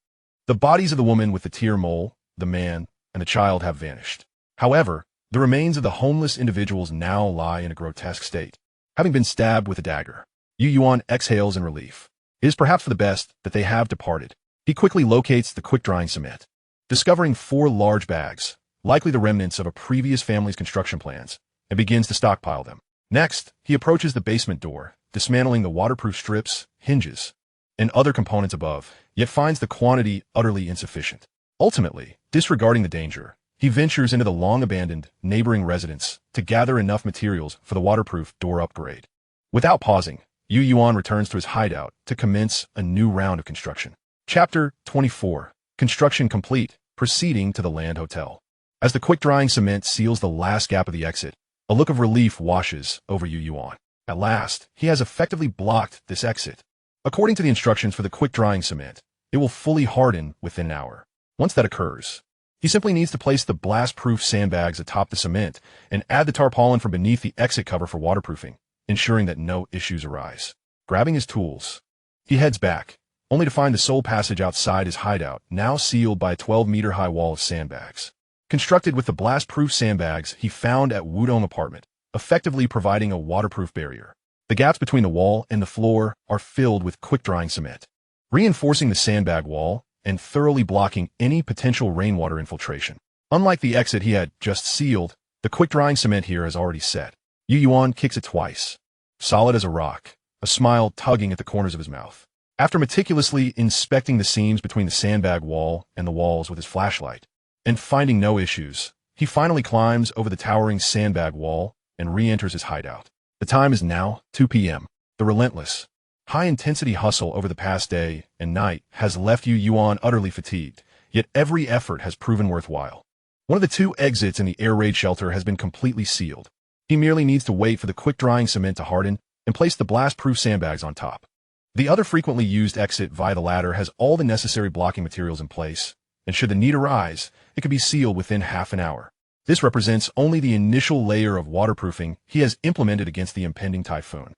the bodies of the woman with the tear mole, the man, and the child have vanished. However, the remains of the homeless individuals now lie in a grotesque state, having been stabbed with a dagger. Yuan exhales in relief. It is perhaps for the best that they have departed. He quickly locates the quick-drying cement, discovering 4 large bags, likely the remnants of a previous family's construction plans, and begins to stockpile them. Next, he approaches the basement door, dismantling the waterproof strips, hinges, and other components above, yet finds the quantity utterly insufficient. Ultimately, disregarding the danger, he ventures into the long-abandoned neighboring residence to gather enough materials for the waterproof door upgrade. Without pausing, Yuan returns to his hideout to commence a new round of construction. Chapter 24. Construction complete, proceeding to the Land Hotel. As the quick-drying cement seals the last gap of the exit, a look of relief washes over Yuan. At last, he has effectively blocked this exit. According to the instructions for the quick-drying cement, it will fully harden within an hour. Once that occurs, he simply needs to place the blast-proof sandbags atop the cement and add the tarpaulin from beneath the exit cover for waterproofing, ensuring that no issues arise. Grabbing his tools, he heads back, only to find the sole passage outside his hideout now sealed by a 12-meter-high wall of sandbags. Constructed with the blast-proof sandbags he found at Wudong apartment, effectively providing a waterproof barrier. The gaps between the wall and the floor are filled with quick-drying cement, reinforcing the sandbag wall and thoroughly blocking any potential rainwater infiltration. Unlike the exit he had just sealed, the quick-drying cement here has already set. Yuan kicks it twice, solid as a rock, a smile tugging at the corners of his mouth. After meticulously inspecting the seams between the sandbag wall and the walls with his flashlight, and finding no issues, he finally climbs over the towering sandbag wall and re-enters his hideout. The time is now 2 p.m. The relentless, high-intensity hustle over the past day and night has left Yuan utterly fatigued, yet every effort has proven worthwhile. One of the 2 exits in the air raid shelter has been completely sealed. He merely needs to wait for the quick-drying cement to harden and place the blast-proof sandbags on top. The other frequently used exit via the ladder has all the necessary blocking materials in place, and should the need arise, it can be sealed within half an hour. This represents only the initial layer of waterproofing he has implemented against the impending typhoon.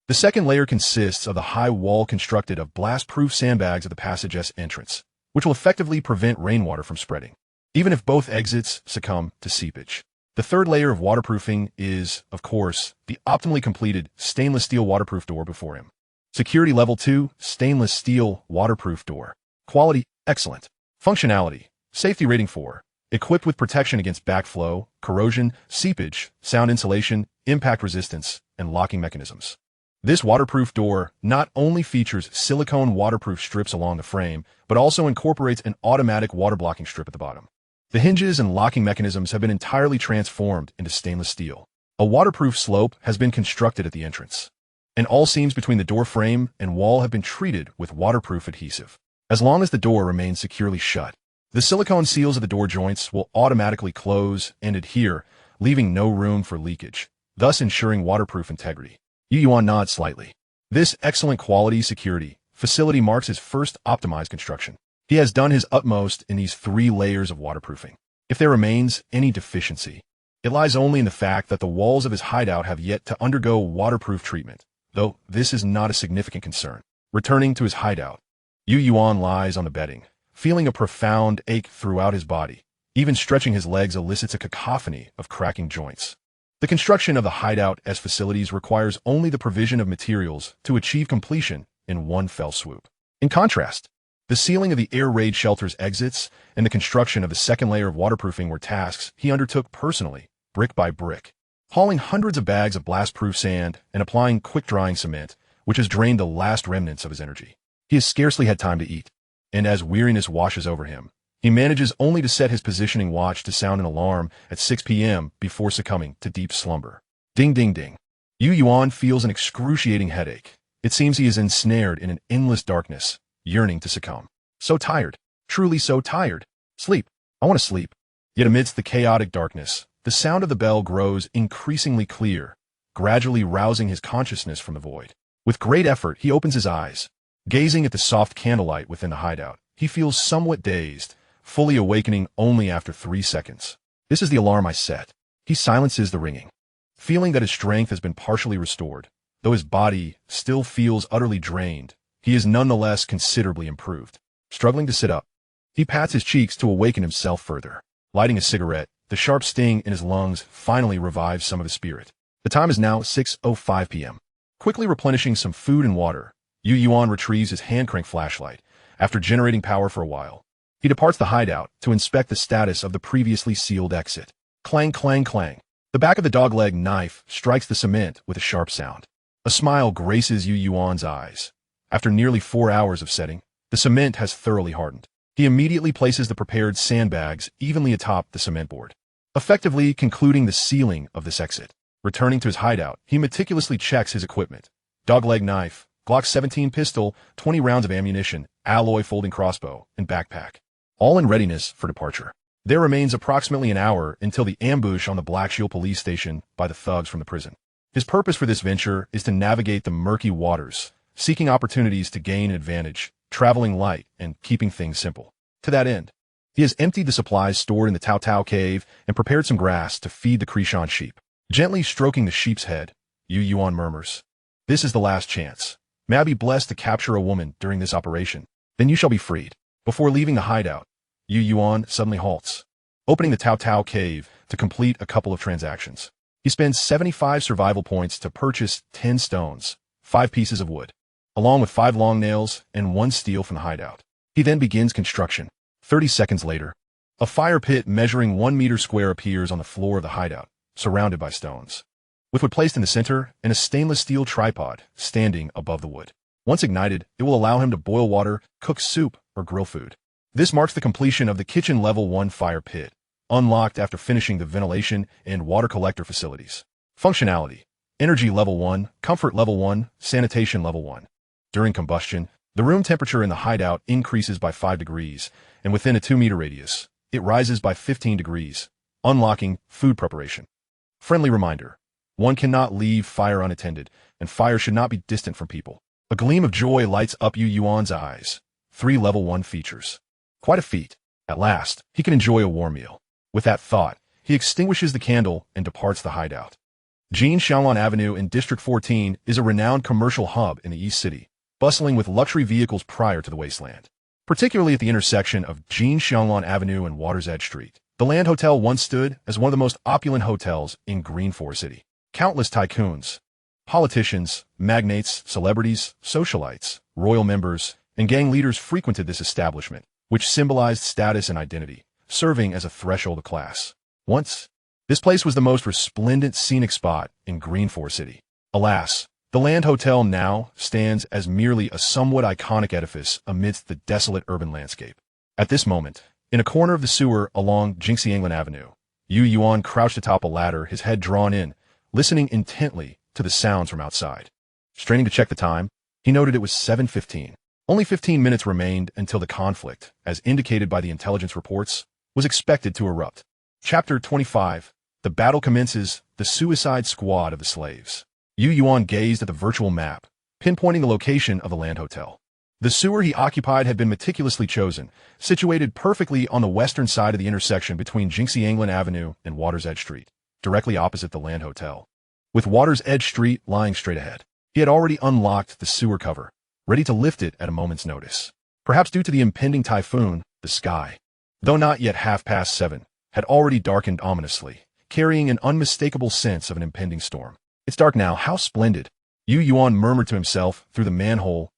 The second layer consists of the high wall constructed of blast-proof sandbags at the passage's entrance, which will effectively prevent rainwater from spreading, even if both exits succumb to seepage. The third layer of waterproofing is, of course, the optimally completed stainless steel waterproof door before him. Security Level 2, stainless steel waterproof door. Quality, excellent. Functionality, safety rating 4. Equipped with protection against backflow, corrosion, seepage, sound insulation, impact resistance, and locking mechanisms. This waterproof door not only features silicone waterproof strips along the frame, but also incorporates an automatic water blocking strip at the bottom. The hinges and locking mechanisms have been entirely transformed into stainless steel. A waterproof slope has been constructed at the entrance, and all seams between the door frame and wall have been treated with waterproof adhesive. As long as the door remains securely shut, the silicone seals of the door joints will automatically close and adhere, leaving no room for leakage, thus ensuring waterproof integrity. Yuan nods slightly. This excellent quality security facility marks his first optimized construction. He has done his utmost in these 3 layers of waterproofing. If there remains any deficiency, it lies only in the fact that the walls of his hideout have yet to undergo waterproof treatment, though this is not a significant concern. Returning to his hideout, Yuan lies on the bedding, feeling a profound ache throughout his body. Even stretching his legs elicits a cacophony of cracking joints. The construction of the hideout as facilities requires only the provision of materials to achieve completion in one fell swoop. In contrast, the sealing of the air raid shelter's exits and the construction of the second layer of waterproofing were tasks he undertook personally, brick by brick, hauling hundreds of bags of blast-proof sand and applying quick-drying cement, which has drained the last remnants of his energy. He has scarcely had time to eat, and as weariness washes over him, he manages only to set his positioning watch to sound an alarm at 6 p.m. before succumbing to deep slumber. Ding ding ding. Yuan feels an excruciating headache, It seems he is ensnared in an endless darkness, yearning to succumb. So tired. Truly so tired. Sleep. I want to sleep. Yet amidst the chaotic darkness, the sound of the bell grows increasingly clear, gradually rousing his consciousness from the void. With great effort, he opens his eyes. Gazing at the soft candlelight within the hideout, he feels somewhat dazed, fully awakening only after 3 seconds. This is the alarm I set. He silences the ringing. Feeling that his strength has been partially restored, though his body still feels utterly drained, he is nonetheless considerably improved. Struggling to sit up, he pats his cheeks to awaken himself further. Lighting a cigarette, the sharp sting in his lungs finally revives some of his spirit. The time is now 6:05 p.m. Quickly replenishing some food and water, Yuan retrieves his hand-crank flashlight. After generating power for a while, he departs the hideout to inspect the status of the previously sealed exit. Clang, clang, clang. The back of the dogleg knife strikes the cement with a sharp sound. A smile graces Yuan's eyes. After nearly 4 hours of setting, the cement has thoroughly hardened. He immediately places the prepared sandbags evenly atop the cement board, effectively concluding the sealing of this exit. Returning to his hideout, he meticulously checks his equipment. Dogleg knife, Glock 17 pistol, 20 rounds of ammunition, alloy folding crossbow, and backpack. All in readiness for departure. There remains approximately an hour until the ambush on the Black Shield police station by the thugs from the prison. His purpose for this venture is to navigate the murky waters, seeking opportunities to gain an advantage, traveling light, and keeping things simple. To that end, he has emptied the supplies stored in the Tao Tao cave and prepared some grass to feed the Krishan sheep. Gently stroking the sheep's head, Yuan murmurs, "This is the last chance. May I be blessed to capture a woman during this operation. Then you shall be freed." Before leaving the hideout, Yuan suddenly halts, opening the Tao Tao cave to complete a couple of transactions. He spends 75 survival points to purchase 10 stones, 5 pieces of wood, along with 5 long nails and 1 steel from the hideout. He then begins construction. 30 seconds later, a fire pit measuring 1 meter square appears on the floor of the hideout, surrounded by stones, with wood placed in the center and a stainless steel tripod standing above the wood. Once ignited, it will allow him to boil water, cook soup, or grill food. This marks the completion of the kitchen level 1 fire pit, unlocked after finishing the ventilation and water collector facilities. Functionality: energy level 1, comfort level 1, sanitation level 1. During combustion, the room temperature in the hideout increases by 5 degrees, and within a 2-meter radius, it rises by 15 degrees, unlocking food preparation. Friendly reminder: one cannot leave fire unattended, and fire should not be distant from people. A gleam of joy lights up Yuan's eyes. 3 level 1 features. Quite a feat. At last, he can enjoy a warm meal. With that thought, he extinguishes the candle and departs the hideout. Jin Xianglan Avenue in District 14 is a renowned commercial hub in the East City, bustling with luxury vehicles prior to the Wasteland. Particularly at the intersection of Jin Xianglan Avenue and Water's Edge Street, the Land Hotel once stood as one of the most opulent hotels in Green Forest City. Countless tycoons, politicians, magnates, celebrities, socialites, royal members, and gang leaders frequented this establishment, which symbolized status and identity, serving as a threshold of class. Once, this place was the most resplendent scenic spot in Green Forest City. Alas, the Land Hotel now stands as merely a somewhat iconic edifice amidst the desolate urban landscape. At this moment, in a corner of the sewer along Jinxianglan Avenue, Yuan crouched atop a ladder, his head drawn in, listening intently to the sounds from outside. Straining to check the time, he noted it was 7:15. Only 15 minutes remained until the conflict, as indicated by the intelligence reports, was expected to erupt. Chapter 25. The battle commences, the suicide squad of the slaves. Yuan gazed at the virtual map, pinpointing the location of the Land Hotel. The sewer he occupied had been meticulously chosen, situated perfectly on the western side of the intersection between Jinxianglan Avenue and Water's Edge Street, directly opposite the Land Hotel. With Water's Edge Street lying straight ahead, he had already unlocked the sewer cover, ready to lift it at a moment's notice. Perhaps due to the impending typhoon, the sky, though not yet 7:30, had already darkened ominously, carrying an unmistakable sense of an impending storm. "It's dark now, how splendid," Yuan murmured to himself through the manhole's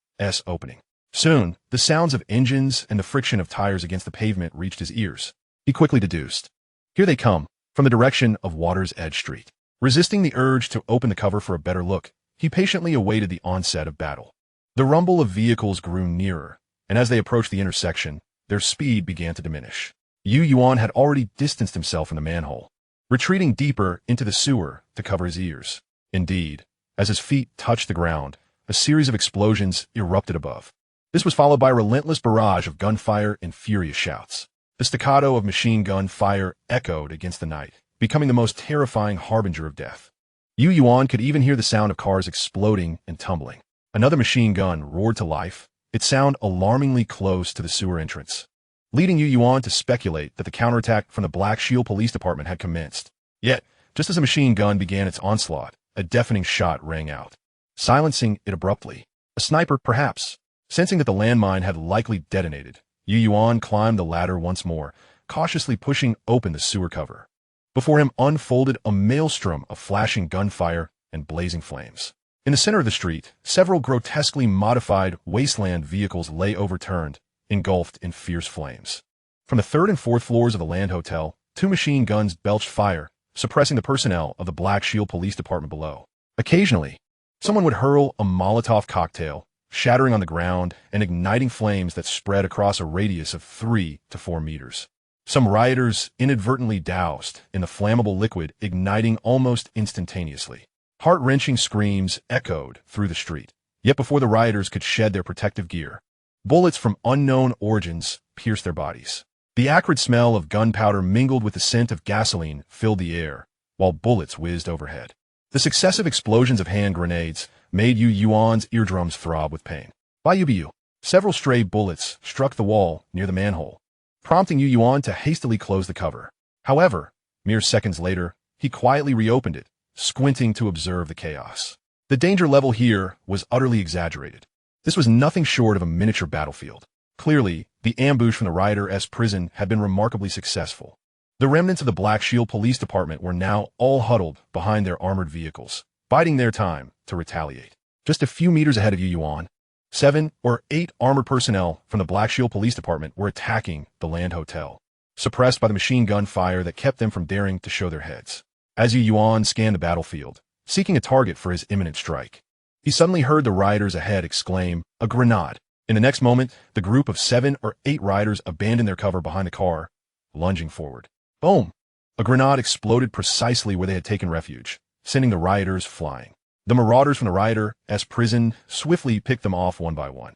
opening. Soon, the sounds of engines and the friction of tires against the pavement reached his ears. He quickly deduced, "Here they come, from the direction of Water's Edge Street." Resisting the urge to open the cover for a better look, he patiently awaited the onset of battle. The rumble of vehicles grew nearer, and as they approached the intersection, their speed began to diminish. Yuan had already distanced himself from the manhole, retreating deeper into the sewer to cover his ears. Indeed, as his feet touched the ground, a series of explosions erupted above. This was followed by a relentless barrage of gunfire and furious shouts. The staccato of machine gun fire echoed against the night, becoming the most terrifying harbinger of death. Yuan could even hear the sound of cars exploding and tumbling. Another machine gun roared to life, its sound alarmingly close to the sewer entrance, leading Yuan to speculate that the counterattack from the Black Shield Police Department had commenced. Yet, just as a machine gun began its onslaught, a deafening shot rang out, silencing it abruptly. A sniper, perhaps. Sensing that the landmine had likely detonated, Yuan climbed the ladder once more, cautiously pushing open the sewer cover. Before him unfolded a maelstrom of flashing gunfire and blazing flames. In the center of the street, several grotesquely modified Wasteland vehicles lay overturned, engulfed in fierce flames. From the third and fourth floors of the Land Hotel, 2 machine guns belched fire, suppressing the personnel of the Black Shield Police Department below. Occasionally, someone would hurl a Molotov cocktail, shattering on the ground and igniting flames that spread across a radius of 3 to 4 meters. Some rioters inadvertently doused in the flammable liquid, igniting almost instantaneously. Heart-wrenching screams echoed through the street. Yet before the rioters could shed their protective gear, bullets from unknown origins pierced their bodies. The acrid smell of gunpowder mingled with the scent of gasoline filled the air, while bullets whizzed overhead. The successive explosions of hand grenades made Yuan's eardrums throb with pain. By UBU, several stray bullets struck the wall near the manhole, prompting Yuan to hastily close the cover. However, mere seconds later, he quietly reopened it, squinting to observe the chaos. The danger level here was utterly exaggerated. This was nothing short of a miniature battlefield. Clearly, the ambush from the Rider-S prison had been remarkably successful. The remnants of the Black Shield Police Department were now all huddled behind their armored vehicles, biding their time to retaliate. Just a few meters ahead of Yuan, 7 or 8 armored personnel from the Black Shield Police Department were attacking the Land Hotel, suppressed by the machine gun fire that kept them from daring to show their heads. As Yuan scanned the battlefield, seeking a target for his imminent strike, he suddenly heard the riders ahead exclaim, "A grenade!" In the next moment, the group of 7 or 8 riders abandoned their cover behind the car, lunging forward. Boom! A grenade exploded precisely where they had taken refuge, sending the rioters flying. The marauders from the Rider-S prison swiftly picked them off one by one.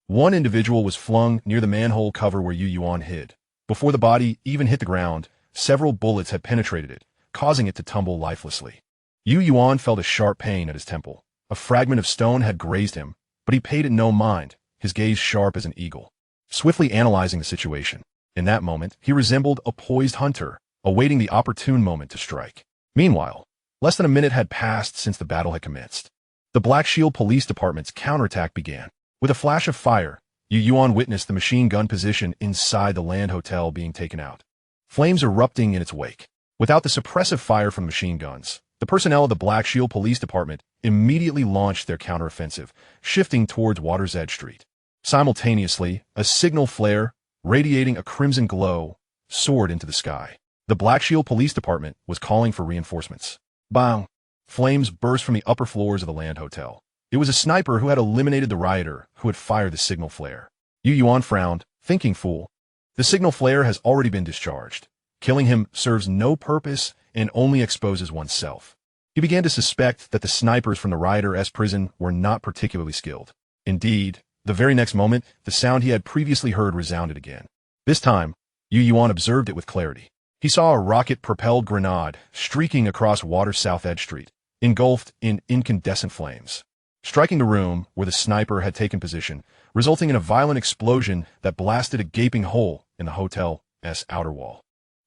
One individual was flung near the manhole cover where Yuan hid. Before the body even hit the ground, several bullets had penetrated it, causing it to tumble lifelessly. Yuan felt a sharp pain at his temple. A fragment of stone had grazed him, but he paid it no mind, his gaze sharp as an eagle, swiftly analyzing the situation. In that moment, he resembled a poised hunter, awaiting the opportune moment to strike. Meanwhile, less than a minute had passed since the battle had commenced. The Black Shield Police Department's counterattack began. With a flash of fire, Yuan witnessed the machine gun position inside the Land Hotel being taken out, flames erupting in its wake. Without the suppressive fire from machine guns, the personnel of the Black Shield Police Department immediately launched their counteroffensive, shifting towards Water's Edge Street. Simultaneously, a signal flare, radiating a crimson glow, soared into the sky. The Black Shield Police Department was calling for reinforcements. Bang! Flames burst from the upper floors of the Land Hotel. It was a sniper who had eliminated the rioter who had fired the signal flare. Yuan frowned, thinking, "Fool. The signal flare has already been discharged. Killing him serves no purpose and only exposes oneself." He began to suspect that the snipers from the Rider-S prison were not particularly skilled. Indeed, the very next moment, the sound he had previously heard resounded again. This time, Yuan observed it with clarity. He saw a rocket-propelled grenade streaking across Water's South Edge Street, engulfed in incandescent flames, striking the room where the sniper had taken position, resulting in a violent explosion that blasted a gaping hole in the hotel's outer wall.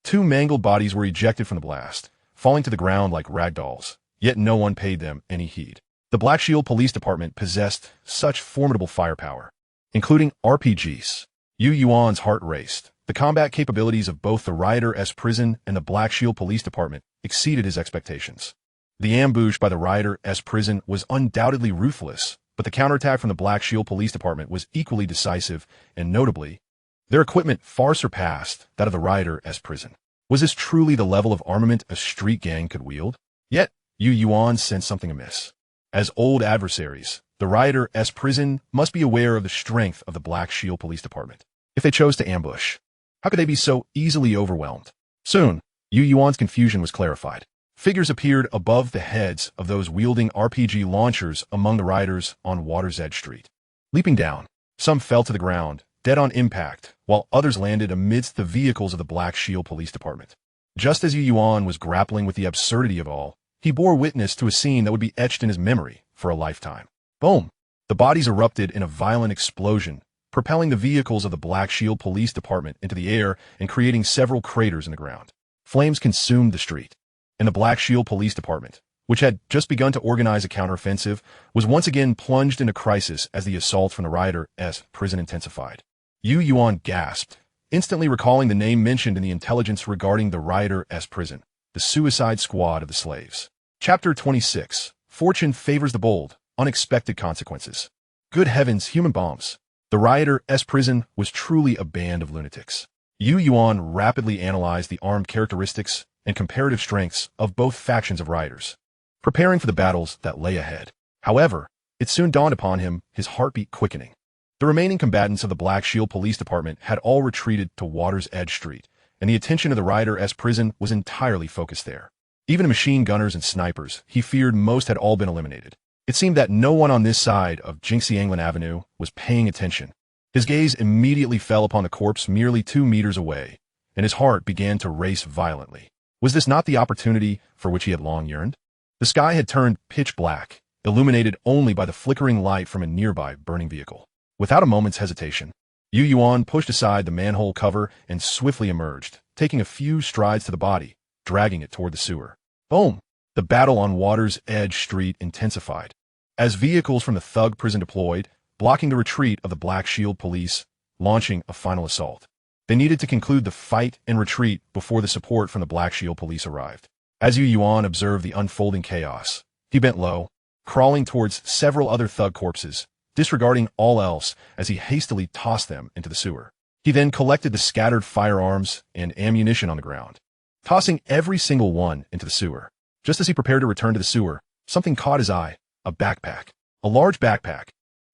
2 mangled bodies were ejected from the blast, falling to the ground like ragdolls, yet no one paid them any heed. The Black Shield Police Department possessed such formidable firepower, including RPGs. Yuan's heart raced. The combat capabilities of both the Rider-S prison and the Black Shield Police Department exceeded his expectations. The ambush by the Rider-S prison was undoubtedly ruthless, but the counterattack from the Black Shield Police Department was equally decisive, and notably, their equipment far surpassed that of the Rider-S prison. Was this truly the level of armament a street gang could wield? Yet, Yuan sensed something amiss. As old adversaries, the Rider-S prison must be aware of the strength of the Black Shield Police Department. If they chose to ambush, how could they be so easily overwhelmed? Soon, Yuan's confusion was clarified. Figures appeared above the heads of those wielding RPG launchers among the riders on Water's Edge Street. Leaping down, some fell to the ground, dead on impact, while others landed amidst the vehicles of the Black Shield Police Department. Just as Yuan was grappling with the absurdity of all, he bore witness to a scene that would be etched in his memory for a lifetime. Boom! The bodies erupted in a violent explosion, propelling the vehicles of the Black Shield Police Department into the air and creating several craters in the ground. Flames consumed the street, and the Black Shield Police Department, which had just begun to organize a counteroffensive, was once again plunged into crisis as the assault from the Rider's prison intensified. Yuan gasped, instantly recalling the name mentioned in the intelligence regarding the Rider's prison, the Suicide Squad of the Slaves. Chapter 26. Fortune favors the bold. Unexpected consequences. Good heavens, human bombs. The Rider's prison was truly a band of lunatics. Yuan rapidly analyzed the armed characteristics and comparative strengths of both factions of riders, preparing for the battles that lay ahead. However, it soon dawned upon him, his heartbeat quickening. The remaining combatants of the Black Shield Police Department had all retreated to Water's Edge Street, and the attention of the Rider's prison was entirely focused there. Even the machine gunners and snipers he feared most had all been eliminated. It seemed that no one on this side of Jinxianglan Avenue was paying attention. His gaze immediately fell upon the corpse merely 2 meters away, and his heart began to race violently. Was this not the opportunity for which he had long yearned? The sky had turned pitch black, illuminated only by the flickering light from a nearby burning vehicle. Without a moment's hesitation, Yuan pushed aside the manhole cover and swiftly emerged, taking a few strides to the body, dragging it toward the sewer. Boom! The battle on Water's Edge Street intensified. As vehicles from the thug prison deployed, blocking the retreat of the Black Shield Police, launching a final assault. They needed to conclude the fight and retreat before the support from the Black Shield Police arrived. As Yuan observed the unfolding chaos, he bent low, crawling towards several other thug corpses, disregarding all else as he hastily tossed them into the sewer. He then collected the scattered firearms and ammunition on the ground, tossing every single one into the sewer. Just as he prepared to return to the sewer, something caught his eye, a backpack. A large backpack,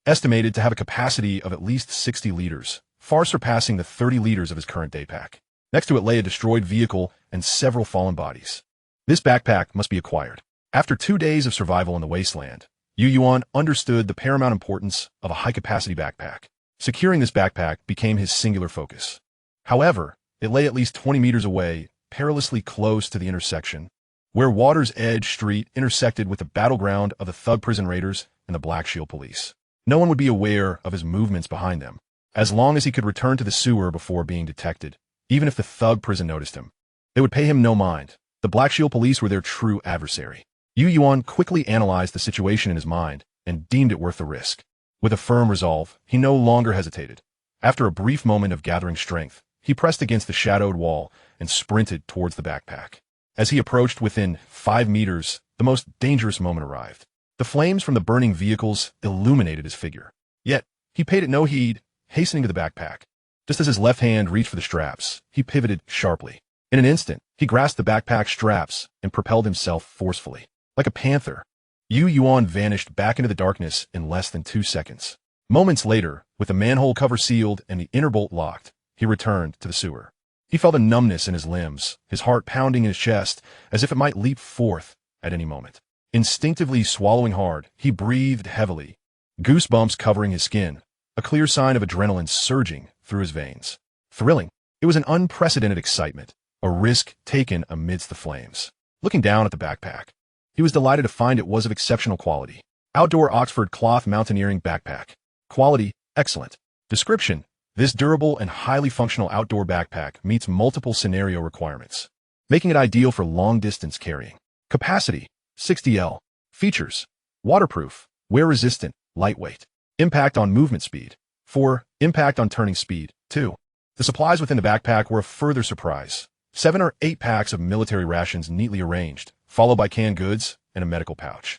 estimated to have a capacity of at least 60 liters, far surpassing the 30 liters of his current day pack. Next to it lay a destroyed vehicle and several fallen bodies. This backpack must be acquired. After 2 days of survival in the Wasteland, Yuan understood the paramount importance of a high-capacity backpack. Securing this backpack became his singular focus. However, it lay at least 20 meters away, perilously close to the intersection, where Water's Edge Street intersected with the battleground of the thug prison raiders and the Black Shield Police. No one would be aware of his movements behind them, as long as he could return to the sewer before being detected. Even if the thug prison noticed him, they would pay him no mind. The Black Shield Police were their true adversary. Yuan quickly analyzed the situation in his mind and deemed it worth the risk. With a firm resolve, he no longer hesitated. After a brief moment of gathering strength, he pressed against the shadowed wall and sprinted towards the backpack. As he approached within 5 meters, the most dangerous moment arrived. The flames from the burning vehicles illuminated his figure. Yet, he paid it no heed, hastening to the backpack. Just as his left hand reached for the straps, he pivoted sharply. In an instant, he grasped the backpack straps and propelled himself forcefully. Like a panther, Yuan vanished back into the darkness in less than 2 seconds. Moments later, with the manhole cover sealed and the inner bolt locked, he returned to the sewer. He felt a numbness in his limbs, his heart pounding in his chest as if it might leap forth at any moment. Instinctively swallowing hard, he breathed heavily, goosebumps covering his skin, a clear sign of adrenaline surging through his veins. Thrilling. It was an unprecedented excitement, a risk taken amidst the flames. Looking down at the backpack, he was delighted to find it was of exceptional quality. Outdoor Oxford cloth mountaineering backpack. Quality, excellent. Description: this durable and highly functional outdoor backpack meets multiple scenario requirements, making it ideal for long-distance carrying. Capacity: 60L. Features: waterproof, wear-resistant, lightweight. Impact on movement speed: 4. Impact on turning speed: 2. The supplies within the backpack were a further surprise. 7 or 8 packs of military rations neatly arranged, followed by canned goods and a medical pouch.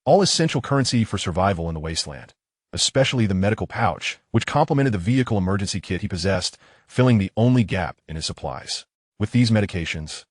All essential currency for survival in the Wasteland, especially the medical pouch, which complemented the vehicle emergency kit he possessed, filling the only gap in his supplies. With these medications,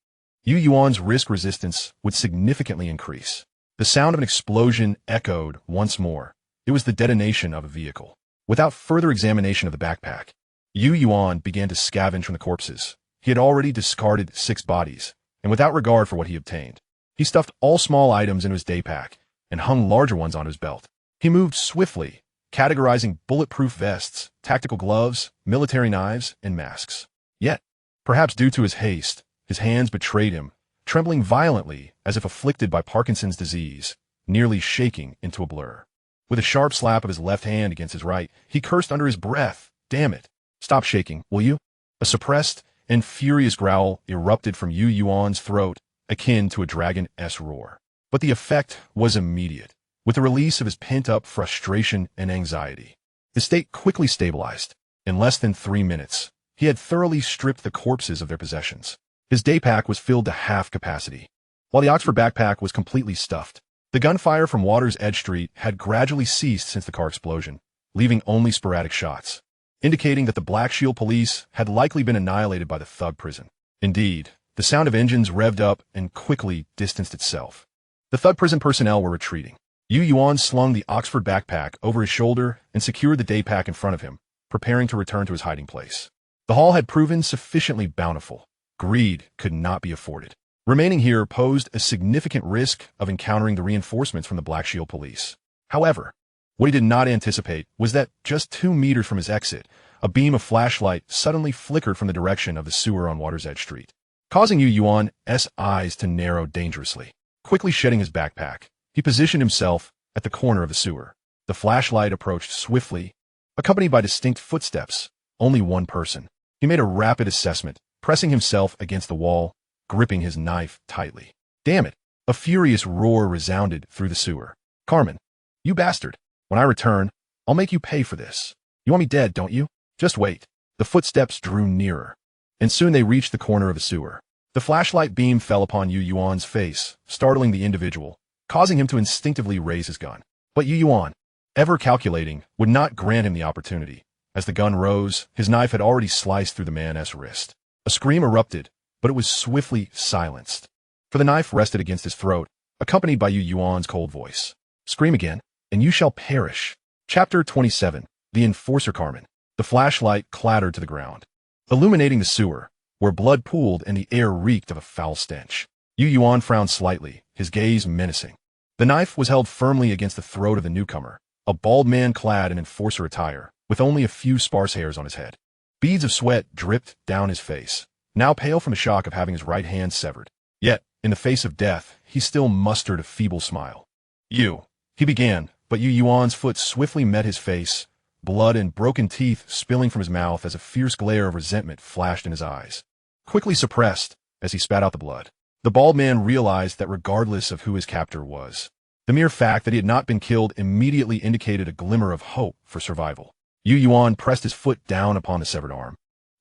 Yuan's risk resistance would significantly increase. The sound of an explosion echoed once more. It was the detonation of a vehicle. Without further examination of the backpack, Yuan began to scavenge from the corpses. He had already discarded 6 bodies, and without regard for what he obtained, He stuffed all small items into his day pack and hung larger ones onto his belt. He moved swiftly, categorizing bulletproof vests, tactical gloves, military knives, and masks. Yet, perhaps due to his haste, his hands betrayed him, trembling violently as if afflicted by Parkinson's disease, nearly shaking into a blur. With a sharp slap of his left hand against his right, he cursed under his breath, "Damn it! Stop shaking, will you?" A suppressed and furious growl erupted from Yuan's throat, akin to a dragon's roar. But the effect was immediate, with the release of his pent-up frustration and anxiety. His state quickly stabilized. In less than 3 minutes, he had thoroughly stripped the corpses of their possessions. His day pack was filled to half capacity, while the Oxford backpack was completely stuffed. The gunfire from Water's Edge Street had gradually ceased since the car explosion, leaving only sporadic shots, indicating that the Black Shield police had likely been annihilated by the thug prison. Indeed, the sound of engines revved up and quickly distanced itself. The thug prison personnel were retreating. Yuan slung the Oxford backpack over his shoulder and secured the day pack in front of him, preparing to return to his hiding place. The haul had proven sufficiently bountiful. Greed could not be afforded. Remaining here posed a significant risk of encountering the reinforcements from the Black Shield police. However, what he did not anticipate was that just 2 meters from his exit, a beam of flashlight suddenly flickered from the direction of the sewer on Water's Edge Street, causing Yuan's eyes to narrow dangerously. Quickly shedding his backpack, he positioned himself at the corner of the sewer. The flashlight approached swiftly, accompanied by distinct footsteps. Only one person. He made a rapid assessment, pressing himself against the wall, gripping his knife tightly. "Damn it!" A furious roar resounded through the sewer. "Carmen, you bastard! When I return, I'll make you pay for this. You want me dead, don't you? Just wait." The footsteps drew nearer, and soon they reached the corner of the sewer. The flashlight beam fell upon Yuan's face, startling the individual, causing him to instinctively raise his gun. But Yuan, ever calculating, would not grant him the opportunity. As the gun rose, his knife had already sliced through the man's wrist. A scream erupted, but it was swiftly silenced, for the knife rested against his throat, accompanied by Yuan's cold voice. "Scream again, and you shall perish." Chapter 27. The Enforcer Carmen. The flashlight clattered to the ground, illuminating the sewer, where blood pooled and the air reeked of a foul stench. Yuan frowned slightly, his gaze menacing. The knife was held firmly against the throat of the newcomer, a bald man clad in enforcer attire, with only a few sparse hairs on his head. Beads of sweat dripped down his face, now pale from the shock of having his right hand severed. Yet, in the face of death, he still mustered a feeble smile. He began, but Yuan's foot swiftly met his face, blood and broken teeth spilling from his mouth as a fierce glare of resentment flashed in his eyes. Quickly suppressed, as he spat out the blood, the bald man realized that regardless of who his captor was, the mere fact that he had not been killed immediately indicated a glimmer of hope for survival. Yuan pressed his foot down upon the severed arm,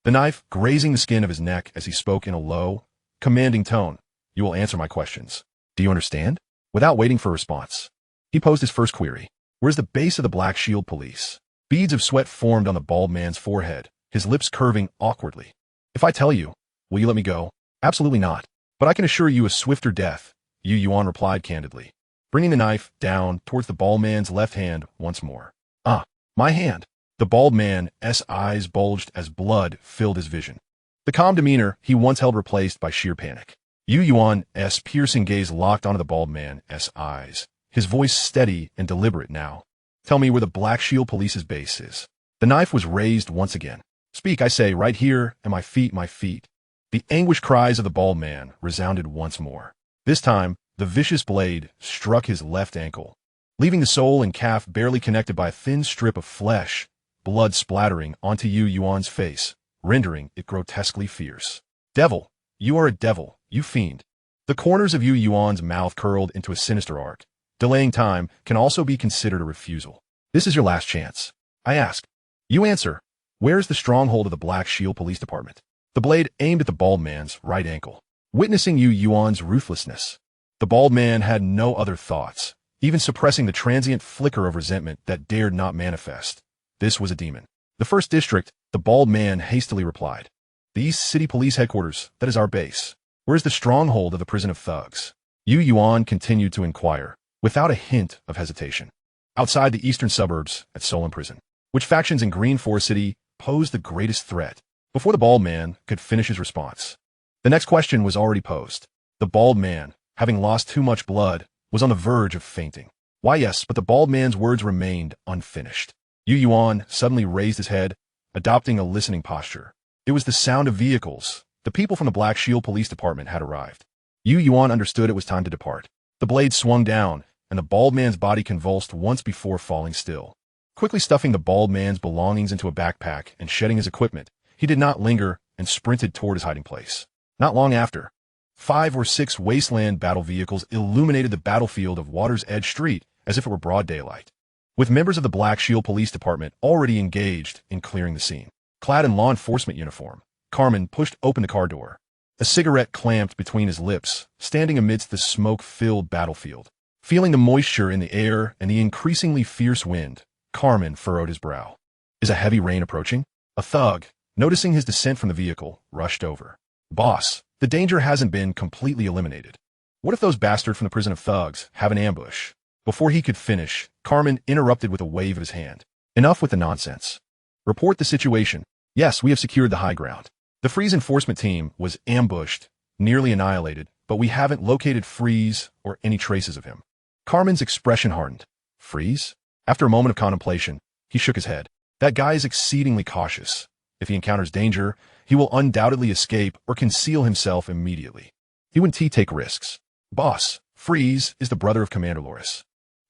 the knife grazing the skin of his neck as he spoke in a low, commanding tone. "You will answer my questions. Do you understand?" Without waiting for a response, he posed his first query. "Where's the base of the Black Shield police?" Beads of sweat formed on the bald man's forehead, his lips curving awkwardly. "If I tell you, will you let me go?" "Absolutely not. But I can assure you a swifter death," Yuan replied candidly, bringing the knife down towards the bald man's left hand once more. "Ah, my hand." The bald man's eyes bulged as blood filled his vision. The calm demeanor he once held replaced by sheer panic. Yuan's piercing gaze locked onto the bald man's eyes, his voice steady and deliberate now. "Tell me where the Black Shield police's base is." The knife was raised once again. "Speak, I say, right here, and my feet, my feet." The anguished cries of the bald man resounded once more. This time, the vicious blade struck his left ankle, leaving the sole and calf barely connected by a thin strip of flesh, blood splattering onto Yuan's face, rendering it grotesquely fierce. "Devil! You are a devil, you fiend." The corners of Yuan's mouth curled into a sinister arc. Delaying time can also be considered a refusal. "This is your last chance. I ask. You answer. Where is the stronghold of the Black Shield Police Department?" The blade aimed at the bald man's right ankle. Witnessing Yuan's ruthlessness, the bald man had no other thoughts, even suppressing the transient flicker of resentment that dared not manifest. This was a demon. "The 1st District," the bald man hastily replied. "The East City Police Headquarters, that is our base." "Where's the stronghold of the prison of thugs?" Yuan continued to inquire, without a hint of hesitation. "Outside the eastern suburbs, at Solon Prison." "Which factions in Green Forest City pose the greatest threat?" Before the bald man could finish his response, the next question was already posed. The bald man, having lost too much blood, was on the verge of fainting. Why yes, but the bald man's words remained unfinished. Yuan suddenly raised his head, adopting a listening posture. It was the sound of vehicles. The people from the Black Shield Police Department had arrived. Yuan understood it was time to depart. The blade swung down, and the bald man's body convulsed once before falling still. Quickly stuffing the bald man's belongings into a backpack and shedding his equipment, he did not linger and sprinted toward his hiding place. Not long after, 5 or 6 Wasteland battle vehicles illuminated the battlefield of Water's Edge Street as if it were broad daylight. With members of the Black Shield Police Department already engaged in clearing the scene. Clad in law enforcement uniform, Carmen pushed open the car door. A cigarette clamped between his lips, standing amidst the smoke-filled battlefield. Feeling the moisture in the air and the increasingly fierce wind, Carmen furrowed his brow. Is a heavy rain approaching? A thug, noticing his descent from the vehicle, rushed over. Boss, the danger hasn't been completely eliminated. What if those bastards from the prison of thugs have an ambush? Before he could finish, Carmen interrupted with a wave of his hand. Enough with the nonsense. Report the situation. Yes, we have secured the high ground. The Freeze enforcement team was ambushed, nearly annihilated, but we haven't located Freeze or any traces of him. Carmen's expression hardened. Freeze? After a moment of contemplation, he shook his head. That guy is exceedingly cautious. If he encounters danger, he will undoubtedly escape or conceal himself immediately. He wouldn't take risks. Boss, Freeze is the brother of Commander Loris.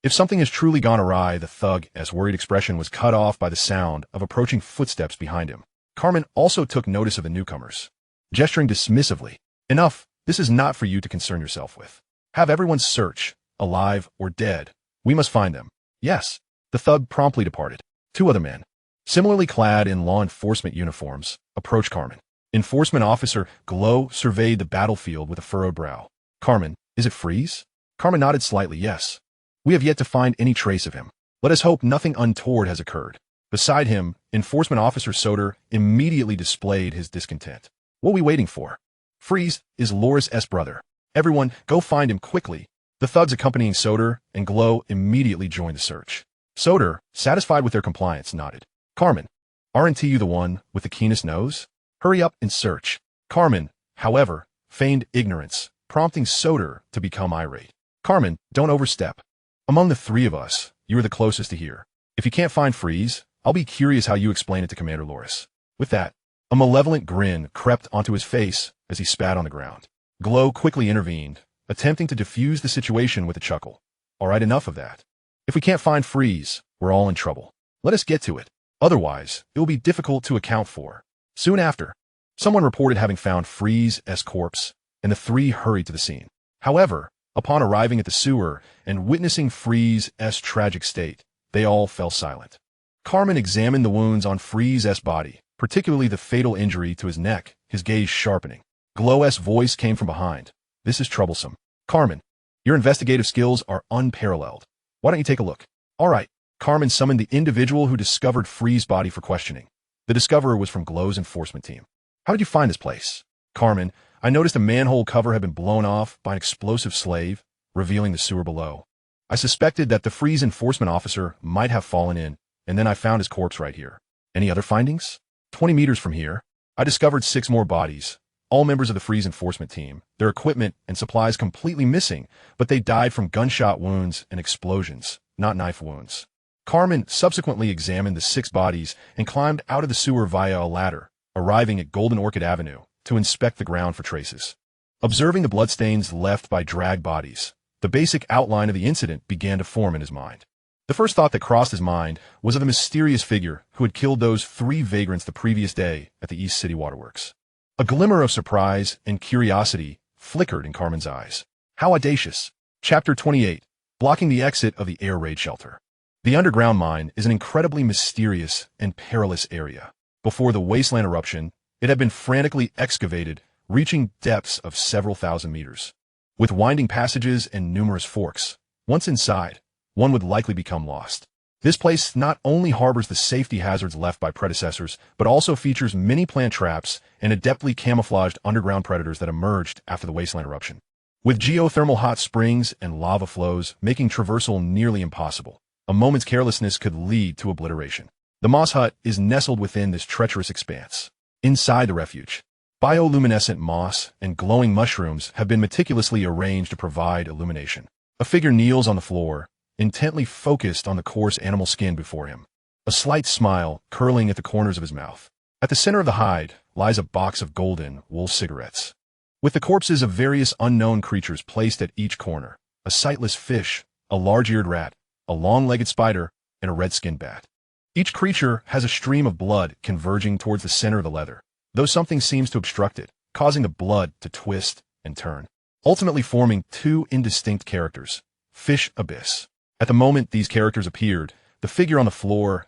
If something has truly gone awry, the thug's worried expression was cut off by the sound of approaching footsteps behind him. Carmen also took notice of the newcomers. Gesturing dismissively, enough, this is not for you to concern yourself with. Have everyone search, alive or dead. We must find them. Yes. The thug promptly departed. 2 other men, similarly clad in law enforcement uniforms, approached Carmen. Enforcement Officer Glow surveyed the battlefield with a furrowed brow. Carmen, is it Freeze? Carmen nodded slightly, yes. We have yet to find any trace of him. Let us hope nothing untoward has occurred. Beside him, Enforcement Officer Soder immediately displayed his discontent. What are we waiting for? Freeze is Loris' brother. Everyone, go find him quickly. The thugs accompanying Soder and Glow immediately joined the search. Soder, satisfied with their compliance, nodded. Carmen, aren't you the one with the keenest nose? Hurry up and search. Carmen, however, feigned ignorance, prompting Soder to become irate. Carmen, don't overstep. Among the 3 of us, you are the closest to here. If you can't find Freeze, I'll be curious how you explain it to Commander Loris. With that, a malevolent grin crept onto his face as he spat on the ground. Glow quickly intervened, attempting to defuse the situation with a chuckle. All right, enough of that. If we can't find Freeze, we're all in trouble. Let us get to it. Otherwise, it will be difficult to account for. Soon after, someone reported having found Freeze's corpse, and the 3 hurried to the scene. However, upon arriving at the sewer and witnessing Freeze's tragic state, they all fell silent. Carmen examined the wounds on Freeze's body, particularly the fatal injury to his neck, his gaze sharpening. Glow's voice came from behind. This is troublesome. Carmen, your investigative skills are unparalleled. Why don't you take a look? All right. Carmen summoned the individual who discovered Freeze's body for questioning. The discoverer was from Glow's enforcement team. How did you find this place? Carmen, I noticed a manhole cover had been blown off by an explosive slave, revealing the sewer below. I suspected that the Freeze enforcement officer might have fallen in, and then I found his corpse right here. Any other findings? 20 meters from here, I discovered 6 more bodies, all members of the Freeze enforcement team, their equipment and supplies completely missing, but they died from gunshot wounds and explosions, not knife wounds. Carmen subsequently examined the 6 bodies and climbed out of the sewer via a ladder, arriving at Golden Orchid Avenue to inspect the ground for traces. Observing the bloodstains left by dragged bodies, the basic outline of the incident began to form in his mind. The first thought that crossed his mind was of the mysterious figure who had killed those 3 vagrants the previous day at the East City Waterworks. A glimmer of surprise and curiosity flickered in Carmen's eyes. How audacious! Chapter 28, Blocking the Exit of the Air Raid Shelter. The underground mine is an incredibly mysterious and perilous area. Before the Wasteland eruption, it had been frantically excavated, reaching depths of several thousand meters. With winding passages and numerous forks, once inside, one would likely become lost. This place not only harbors the safety hazards left by predecessors, but also features many plant traps and adeptly camouflaged underground predators that emerged after the Wasteland eruption. With geothermal hot springs and lava flows making traversal nearly impossible, a moment's carelessness could lead to obliteration. The moss hut is nestled within this treacherous expanse. Inside the refuge, Bioluminescent moss and glowing mushrooms have been meticulously arranged to provide illumination. A figure kneels on the floor, intently focused on the coarse animal skin before him, a slight smile curling at the corners of his mouth. At the center of the hide lies a box of golden wool cigarettes, with the corpses of various unknown creatures placed at each corner: a sightless fish, a large-eared rat, a long-legged spider, and a red-skinned bat. Each creature has a stream of blood converging towards the center of the leather, though something seems to obstruct it, causing the blood to twist and turn, ultimately forming two indistinct characters: Fish Abyss. At the moment these characters appeared, the figure on the floor's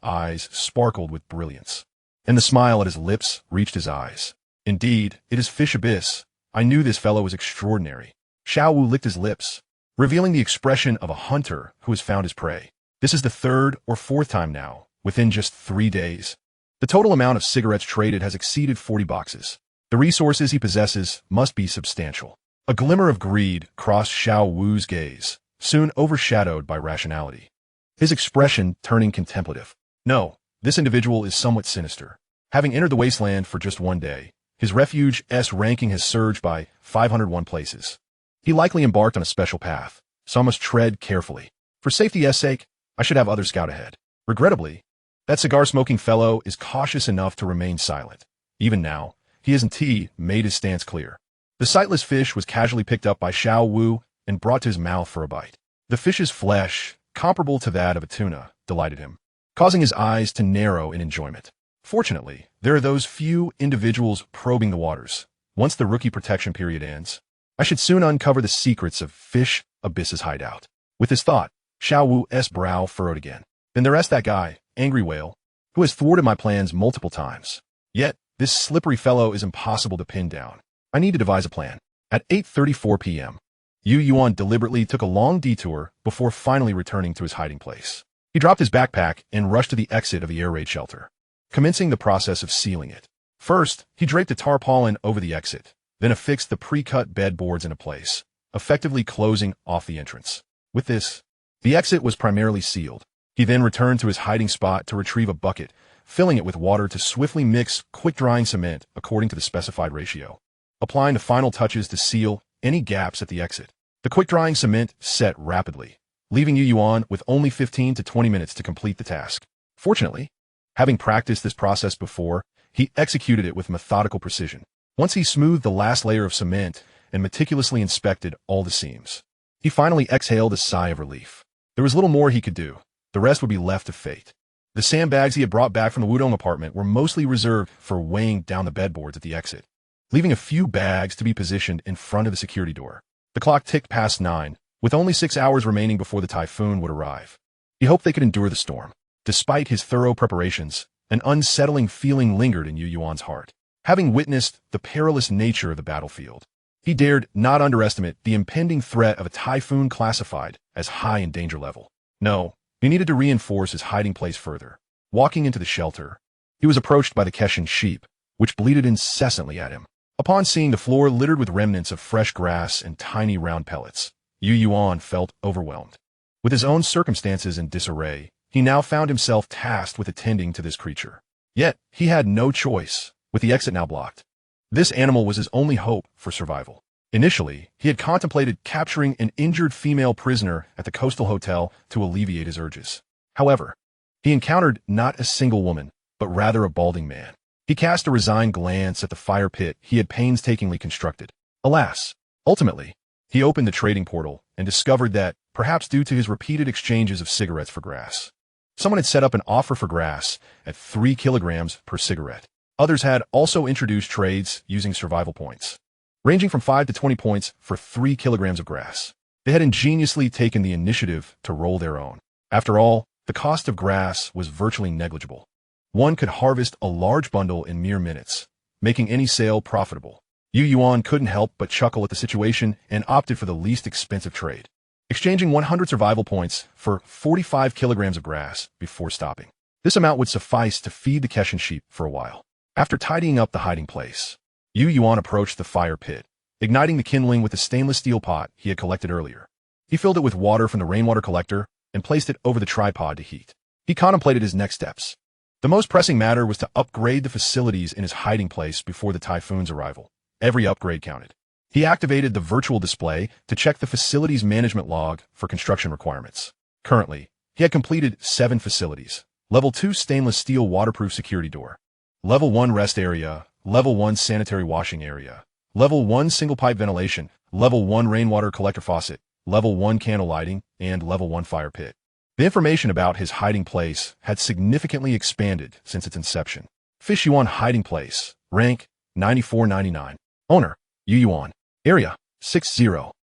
eyes sparkled with brilliance, and the smile at his lips reached his eyes. Indeed, it is Fish Abyss. I knew this fellow was extraordinary. Xiao Wu licked his lips, revealing the expression of a hunter who has found his prey. This is the third or fourth time now, within just 3 days. The total amount of cigarettes traded has exceeded 40 boxes. The resources he possesses must be substantial. A glimmer of greed crossed Xiao Wu's gaze, soon overshadowed by rationality, his expression turning contemplative. No, this individual is somewhat sinister. Having entered the Wasteland for just 1 day, his Refuge's ranking has surged by 501 places. He likely embarked on a special path, so I must tread carefully. For safety's sake, I should have others scout ahead. Regrettably, that cigar-smoking fellow is cautious enough to remain silent. Even now, he has indeed made his stance clear. The sightless fish was casually picked up by Xiao Wu and brought to his mouth for a bite. The fish's flesh, comparable to that of a tuna, delighted him, causing his eyes to narrow in enjoyment. Fortunately, there are those few individuals probing the waters. Once the rookie protection period ends, I should soon uncover the secrets of Fish Abyss's hideout. With this thought, Xiao Wu's brow furrowed again. Then there's that guy, Angry Whale, who has thwarted my plans multiple times. Yet, this slippery fellow is impossible to pin down. I need to devise a plan. At 8:34 p.m., Yuan deliberately took a long detour before finally returning to his hiding place. He dropped his backpack and rushed to the exit of the air raid shelter, commencing the process of sealing it. First, he draped a tarpaulin over the exit, then affixed the pre-cut bed boards into place, effectively closing off the entrance. With this, the exit was primarily sealed. He then returned to his hiding spot to retrieve a bucket, filling it with water to swiftly mix quick-drying cement according to the specified ratio, applying the final touches to seal any gaps at the exit. The quick-drying cement set rapidly, leaving Yuan with only 15 to 20 minutes to complete the task. Fortunately, having practiced this process before, he executed it with methodical precision. Once he smoothed the last layer of cement and meticulously inspected all the seams, he finally exhaled a sigh of relief. There was little more he could do. The rest would be left to fate. The sandbags he had brought back from the Wudong apartment were mostly reserved for weighing down the bedboards at the exit, leaving a few bags to be positioned in front of the security door. The clock ticked past 9, with only 6 hours remaining before the typhoon would arrive. He hoped they could endure the storm. Despite his thorough preparations, an unsettling feeling lingered in Yuan's heart. Having witnessed the perilous nature of the battlefield, he dared not underestimate the impending threat of a typhoon classified as high in danger level. No, he needed to reinforce his hiding place further. Walking into the shelter, he was approached by the Keshan sheep, which bleated incessantly at him. Upon seeing the floor littered with remnants of fresh grass and tiny round pellets, Yuan felt overwhelmed. With his own circumstances in disarray, he now found himself tasked with attending to this creature. Yet, he had no choice, with the exit now blocked. This animal was his only hope for survival. Initially, he had contemplated capturing an injured female prisoner at the coastal hotel to alleviate his urges. However, he encountered not a single woman, but rather a balding man. He cast a resigned glance at the fire pit he had painstakingly constructed. Alas, ultimately, he opened the trading portal and discovered that, perhaps due to his repeated exchanges of cigarettes for grass, someone had set up an offer for grass at 3 kilograms per cigarette. Others had also introduced trades using survival points, ranging from 5 to 20 points for 3 kilograms of grass. They had ingeniously taken the initiative to roll their own. After all, the cost of grass was virtually negligible. One could harvest a large bundle in mere minutes, making any sale profitable. Yuan couldn't help but chuckle at the situation and opted for the least expensive trade, exchanging 100 survival points for 45 kilograms of grass before stopping. This amount would suffice to feed the Keshan sheep for a while. After tidying up the hiding place, Yuan approached the fire pit, igniting the kindling with the stainless steel pot he had collected earlier. He filled it with water from the rainwater collector and placed it over the tripod to heat. He contemplated his next steps. The most pressing matter was to upgrade the facilities in his hiding place before the typhoon's arrival. Every upgrade counted. He activated the virtual display to check the facility's management log for construction requirements. Currently, he had completed 7 facilities. Level 2 stainless steel waterproof security door. Level 1 rest area. Level 1 sanitary washing area. Level 1 single pipe ventilation. Level 1 rainwater collector faucet. Level 1 candle lighting, and Level 1 fire pit. The information about his hiding place had significantly expanded since its inception. Fish Yuan hiding place. Rank 9499. Owner Yuan. Area 60.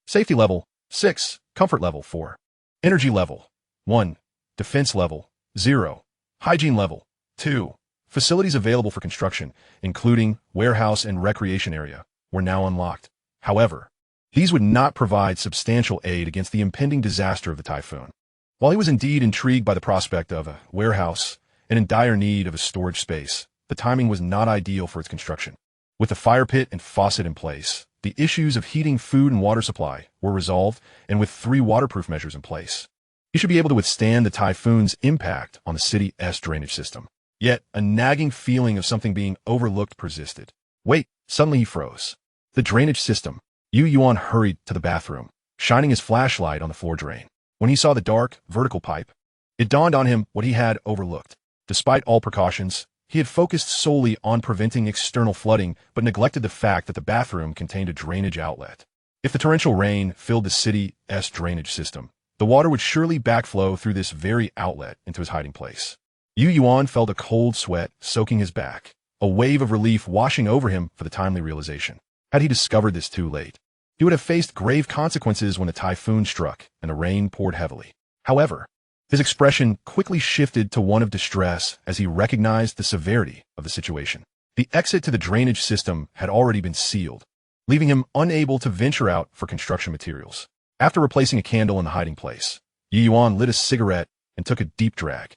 Safety level 6. Comfort level 4. Energy level 1. Defense level 0. Hygiene level 2. Facilities available for construction, including warehouse and recreation area, were now unlocked. However, these would not provide substantial aid against the impending disaster of the typhoon. While he was indeed intrigued by the prospect of a warehouse and in dire need of a storage space, the timing was not ideal for its construction. With the fire pit and faucet in place, the issues of heating food and water supply were resolved, and with 3 waterproof measures in place, he should be able to withstand the typhoon's impact on the city's drainage system. Yet, a nagging feeling of something being overlooked persisted. Wait, suddenly he froze. The drainage system. Yuan hurried to the bathroom, shining his flashlight on the floor drain. When he saw the dark, vertical pipe, it dawned on him what he had overlooked. Despite all precautions, he had focused solely on preventing external flooding, but neglected the fact that the bathroom contained a drainage outlet. If the torrential rain filled the city's drainage system, the water would surely backflow through this very outlet into his hiding place. Yuan felt a cold sweat soaking his back, a wave of relief washing over him for the timely realization. Had he discovered this too late, he would have faced grave consequences when the typhoon struck and the rain poured heavily. However, his expression quickly shifted to one of distress as he recognized the severity of the situation. The exit to the drainage system had already been sealed, leaving him unable to venture out for construction materials. After replacing a candle in the hiding place, Yuan lit a cigarette and took a deep drag.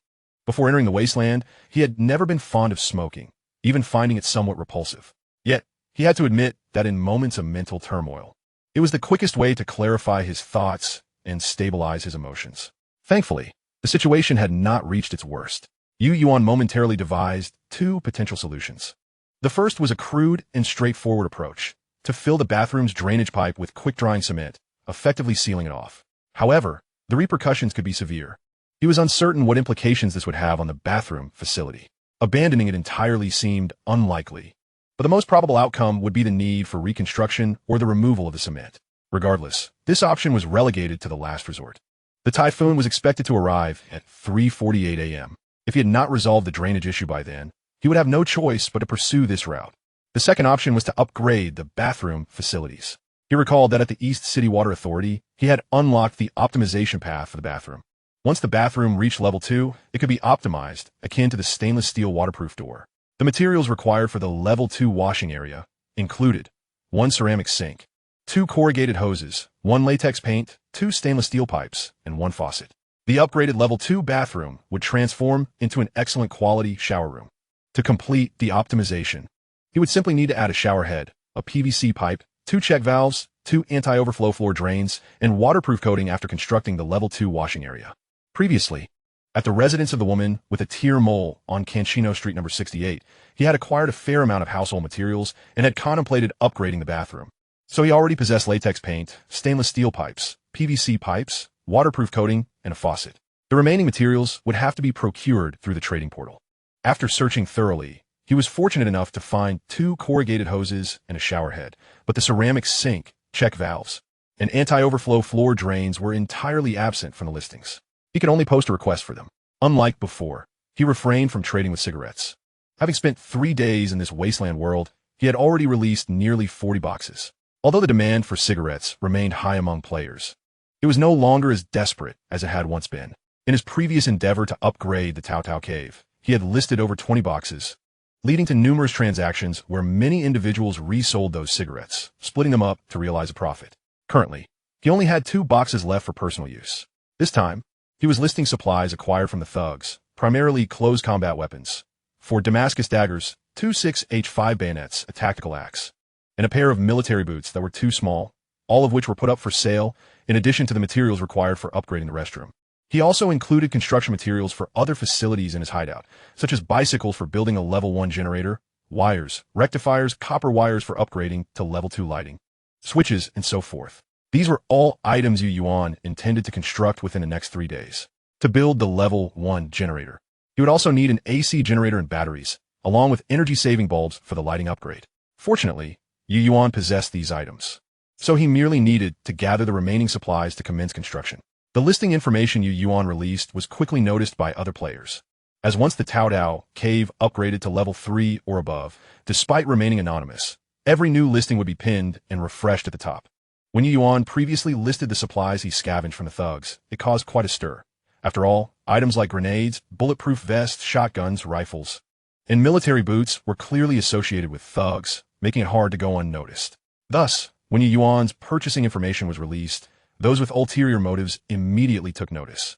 Before entering the Wasteland, he had never been fond of smoking, even finding it somewhat repulsive. Yet, he had to admit that in moments of mental turmoil, it was the quickest way to clarify his thoughts and stabilize his emotions. Thankfully, the situation had not reached its worst. Yuan momentarily devised 2 potential solutions. The first was a crude and straightforward approach, to fill the bathroom's drainage pipe with quick-drying cement, effectively sealing it off. However, the repercussions could be severe. He was uncertain what implications this would have on the bathroom facility. Abandoning it entirely seemed unlikely, but the most probable outcome would be the need for reconstruction or the removal of the cement. Regardless, this option was relegated to the last resort. The typhoon was expected to arrive at 3:48 a.m. If he had not resolved the drainage issue by then, he would have no choice but to pursue this route. The second option was to upgrade the bathroom facilities. He recalled that at the East City Water Authority, he had unlocked the optimization path for the bathroom. Once the bathroom reached level 2, it could be optimized, akin to the stainless steel waterproof door. The materials required for the level 2 washing area included 1 ceramic sink, 2 corrugated hoses, 1 latex paint, 2 stainless steel pipes, and 1 faucet. The upgraded level 2 bathroom would transform into an excellent quality shower room. To complete the optimization, he would simply need to add a shower head, a PVC pipe, 2 check valves, 2 anti-overflow floor drains, and waterproof coating after constructing the level 2 washing area. Previously, at the residence of the woman with a tier mole on Canchino Street number 68, he had acquired a fair amount of household materials and had contemplated upgrading the bathroom. So he already possessed latex paint, stainless steel pipes, PVC pipes, waterproof coating, and a faucet. The remaining materials would have to be procured through the trading portal. After searching thoroughly, he was fortunate enough to find 2 corrugated hoses and a shower head, but the ceramic sink, check valves, and anti-overflow floor drains were entirely absent from the listings. He could only post a request for them. Unlike before, he refrained from trading with cigarettes. Having spent 3 days in this wasteland world, he had already released nearly 40 boxes. Although the demand for cigarettes remained high among players, it was no longer as desperate as it had once been. In his previous endeavor to upgrade the Tao Tao Cave, he had listed over 20 boxes, leading to numerous transactions where many individuals resold those cigarettes, splitting them up to realize a profit. Currently, he only had 2 boxes left for personal use. This time, he was listing supplies acquired from the thugs, primarily close combat weapons, for Damascus daggers, 2 6H5 bayonets, a tactical axe, and a pair of military boots that were too small, all of which were put up for sale, in addition to the materials required for upgrading the restroom. He also included construction materials for other facilities in his hideout, such as bicycles for building a level 1 generator, wires, rectifiers, copper wires for upgrading to level 2 lighting, switches, and so forth. These were all items Yuan intended to construct within the next 3 days. To build the level 1 generator, he would also need an AC generator and batteries, along with energy-saving bulbs for the lighting upgrade. Fortunately, Yuan possessed these items, so he merely needed to gather the remaining supplies to commence construction. The listing information Yuan released was quickly noticed by other players, as once the Tao Dao cave upgraded to level 3 or above, despite remaining anonymous, every new listing would be pinned and refreshed at the top. When Yuan previously listed the supplies he scavenged from the thugs, it caused quite a stir. After all, items like grenades, bulletproof vests, shotguns, rifles, and military boots were clearly associated with thugs, making it hard to go unnoticed. Thus, when Yuan's purchasing information was released, those with ulterior motives immediately took notice,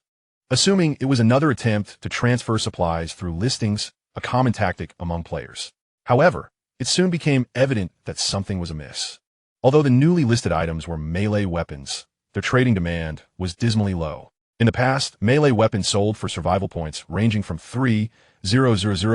assuming it was another attempt to transfer supplies through listings, a common tactic among players. However, it soon became evident that something was amiss. Although the newly listed items were melee weapons, their trading demand was dismally low. In the past, melee weapons sold for survival points ranging from 3,000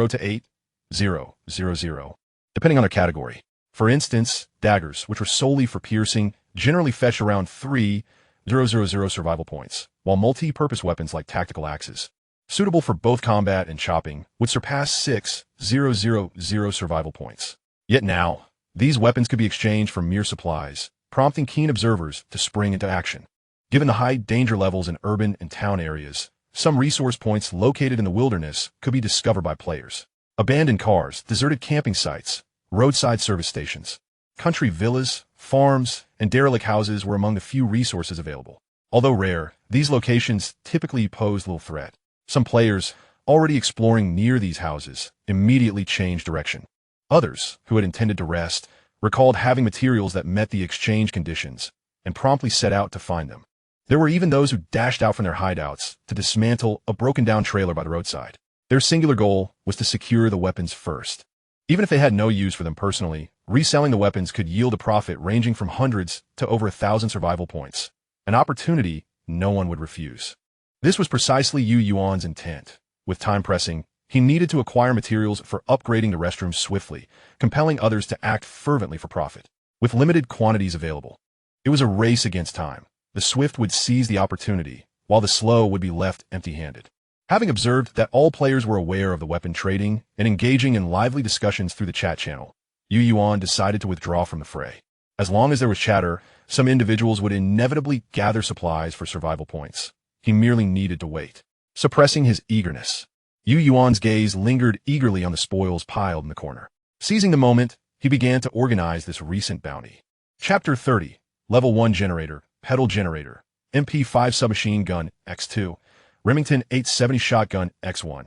to 8,000, depending on their category. For instance, daggers, which were solely for piercing, generally fetched around 3,000 survival points, while multi-purpose weapons like tactical axes, suitable for both combat and chopping, would surpass 6,000 survival points. Yet now, these weapons could be exchanged for mere supplies, prompting keen observers to spring into action. Given the high danger levels in urban and town areas, some resource points located in the wilderness could be discovered by players. Abandoned cars, deserted camping sites, roadside service stations, country villas, farms, and derelict houses were among the few resources available. Although rare, these locations typically pose little threat. Some players, already exploring near these houses, immediately changed direction. Others, who had intended to rest, recalled having materials that met the exchange conditions and promptly set out to find them. There were even those who dashed out from their hideouts to dismantle a broken-down trailer by the roadside. Their singular goal was to secure the weapons first. Even if they had no use for them personally, reselling the weapons could yield a profit ranging from hundreds to over 1,000 survival points, an opportunity no one would refuse. This was precisely Yuan's intent. With time pressing, he needed to acquire materials for upgrading the restrooms swiftly, compelling others to act fervently for profit. With limited quantities available, it was a race against time. The swift would seize the opportunity, while the slow would be left empty-handed. Having observed that all players were aware of the weapon trading and engaging in lively discussions through the chat channel, Yuan decided to withdraw from the fray. As long as there was chatter, some individuals would inevitably gather supplies for survival points. He merely needed to wait. Suppressing his eagerness, Yuan's gaze lingered eagerly on the spoils piled in the corner. Seizing the moment, he began to organize this recent bounty. Chapter 30, Level 1 Generator, Pedal Generator, MP5 Submachine Gun, X2, Remington 870 Shotgun, X1,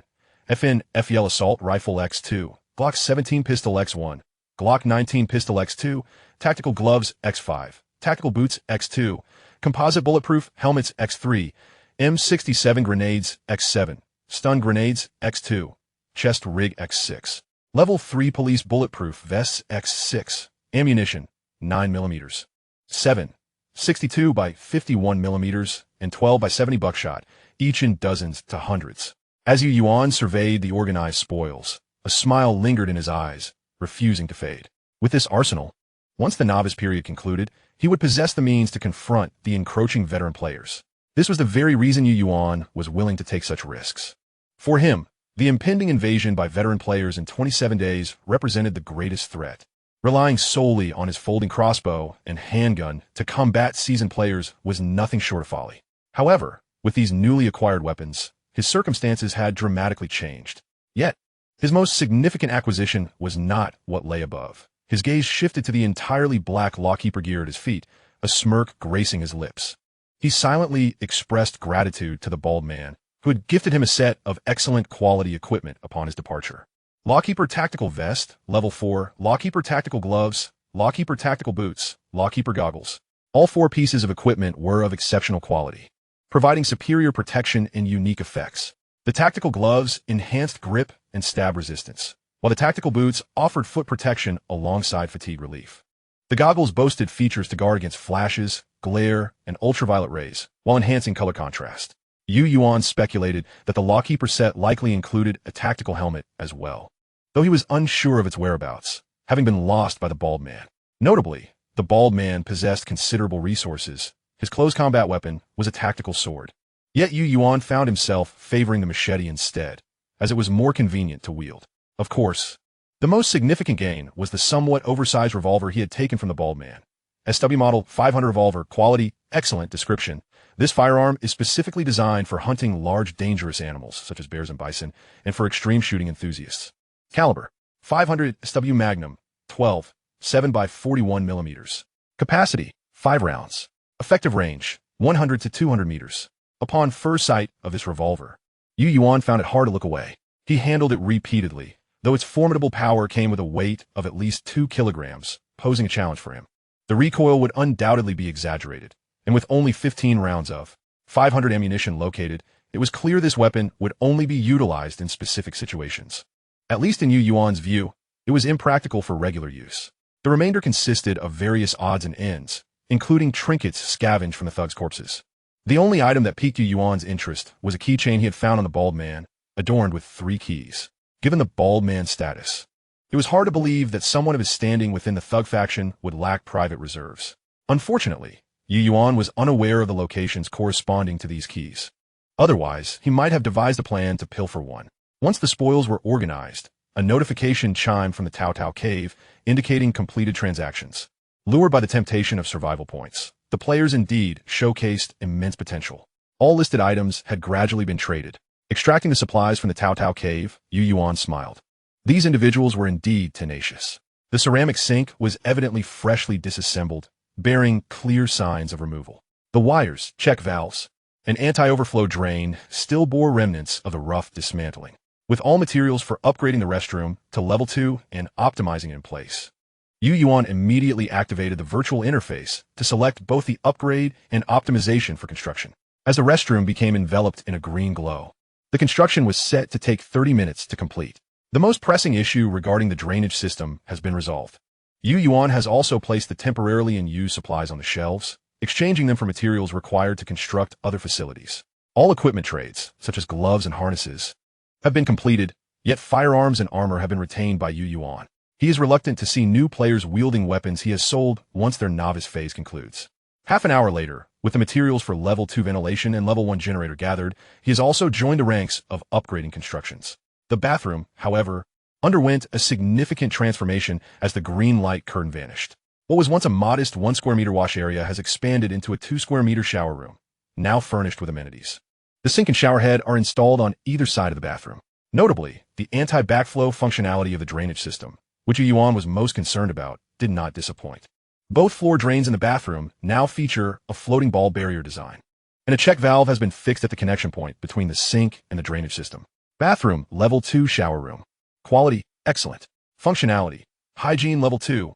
FN FL Assault Rifle, X2, Glock 17 Pistol, X1, Glock 19 Pistol, X2, Tactical Gloves, X5, Tactical Boots, X2, Composite Bulletproof Helmets, X3, M67 Grenades, X7, Stun Grenades, X2, Chest Rig, X6, Level 3 Police Bulletproof Vests, X6, Ammunition, 9mm, 7, 62 by 51 millimeters, and 12 by 70 buckshot, each in dozens to hundreds. As Yuan surveyed the organized spoils, a smile lingered in his eyes, refusing to fade. With this arsenal, once the novice period concluded, he would possess the means to confront the encroaching veteran players. This was the very reason Yuan was willing to take such risks. For him, the impending invasion by veteran players in 27 days represented the greatest threat. Relying solely on his folding crossbow and handgun to combat seasoned players was nothing short of folly. However, with these newly acquired weapons, his circumstances had dramatically changed. Yet, his most significant acquisition was not what lay above. His gaze shifted to the entirely black lawkeeper gear at his feet, a smirk gracing his lips. He silently expressed gratitude to the bald man, who had gifted him a set of excellent quality equipment upon his departure. Lawkeeper Tactical Vest, Level 4, Lawkeeper Tactical Gloves, Lawkeeper Tactical Boots, Lawkeeper Goggles. All 4 pieces of equipment were of exceptional quality, providing superior protection and unique effects. The Tactical Gloves enhanced grip and stab resistance, while the Tactical Boots offered foot protection alongside fatigue relief. The goggles boasted features to guard against flashes, glare, and ultraviolet rays, while enhancing color contrast. Yuan speculated that the Lawkeeper set likely included a tactical helmet as well, though he was unsure of its whereabouts, having been lost by the Bald Man. Notably, the Bald Man possessed considerable resources. His close combat weapon was a tactical sword. Yet Yuan found himself favoring the machete instead, as it was more convenient to wield. Of course, the most significant gain was the somewhat oversized revolver he had taken from the Bald Man. SW Model 500 revolver, quality, excellent description. This firearm is specifically designed for hunting large dangerous animals, such as bears and bison, and for extreme shooting enthusiasts. Caliber, 500 SW Magnum, 12, 7 by 41 millimeters. Capacity, 5 rounds. Effective range, 100 to 200 meters. Upon first sight of this revolver, Yuan found it hard to look away. He handled it repeatedly, though its formidable power came with a weight of at least 2 kilograms, posing a challenge for him. The recoil would undoubtedly be exaggerated, and with only 15 rounds of 500 ammunition located, it was clear this weapon would only be utilized in specific situations. At least in Yuan's view, it was impractical for regular use. The remainder consisted of various odds and ends, including trinkets scavenged from the thugs' corpses. The only item that piqued Yuan's interest was a keychain he had found on the Bald Man, adorned with 3 keys. Given the Bald Man's status, it was hard to believe that someone of his standing within the thug faction would lack private reserves. Unfortunately, Yuan was unaware of the locations corresponding to these keys. Otherwise, he might have devised a plan to pilfer one. Once the spoils were organized, a notification chimed from the Tao Tao cave, indicating completed transactions. Lured by the temptation of survival points, the players indeed showcased immense potential. All listed items had gradually been traded. Extracting the supplies from the Tao Tao cave, Yuan smiled. These individuals were indeed tenacious. The ceramic sink was evidently freshly disassembled, bearing clear signs of removal. The wires, check valves, and anti-overflow drain still bore remnants of the rough dismantling, with all materials for upgrading the restroom to level 2 and optimizing it in place. Yuan immediately activated the virtual interface to select both the upgrade and optimization for construction. As the restroom became enveloped in a green glow, the construction was set to take 30 minutes to complete. The most pressing issue regarding the drainage system has been resolved. Yuan has also placed the temporarily in use supplies on the shelves, exchanging them for materials required to construct other facilities. All equipment trades, such as gloves and harnesses, have been completed, yet firearms and armor have been retained by Yuan. He is reluctant to see new players wielding weapons he has sold once their novice phase concludes. Half an hour later, with the materials for level 2 ventilation and level 1 generator gathered, he has also joined the ranks of upgrading constructions. The bathroom, however, underwent a significant transformation as the green light curtain vanished. What was once a modest 1 square meter wash area has expanded into a 2 square meter shower room, now furnished with amenities. The sink and shower head are installed on either side of the bathroom. Notably, the anti-backflow functionality of the drainage system, which Yuan was most concerned about, did not disappoint. Both floor drains in the bathroom now feature a floating ball barrier design, and a check valve has been fixed at the connection point between the sink and the drainage system. Bathroom, level 2 shower room. Quality, excellent. Functionality, hygiene level 2.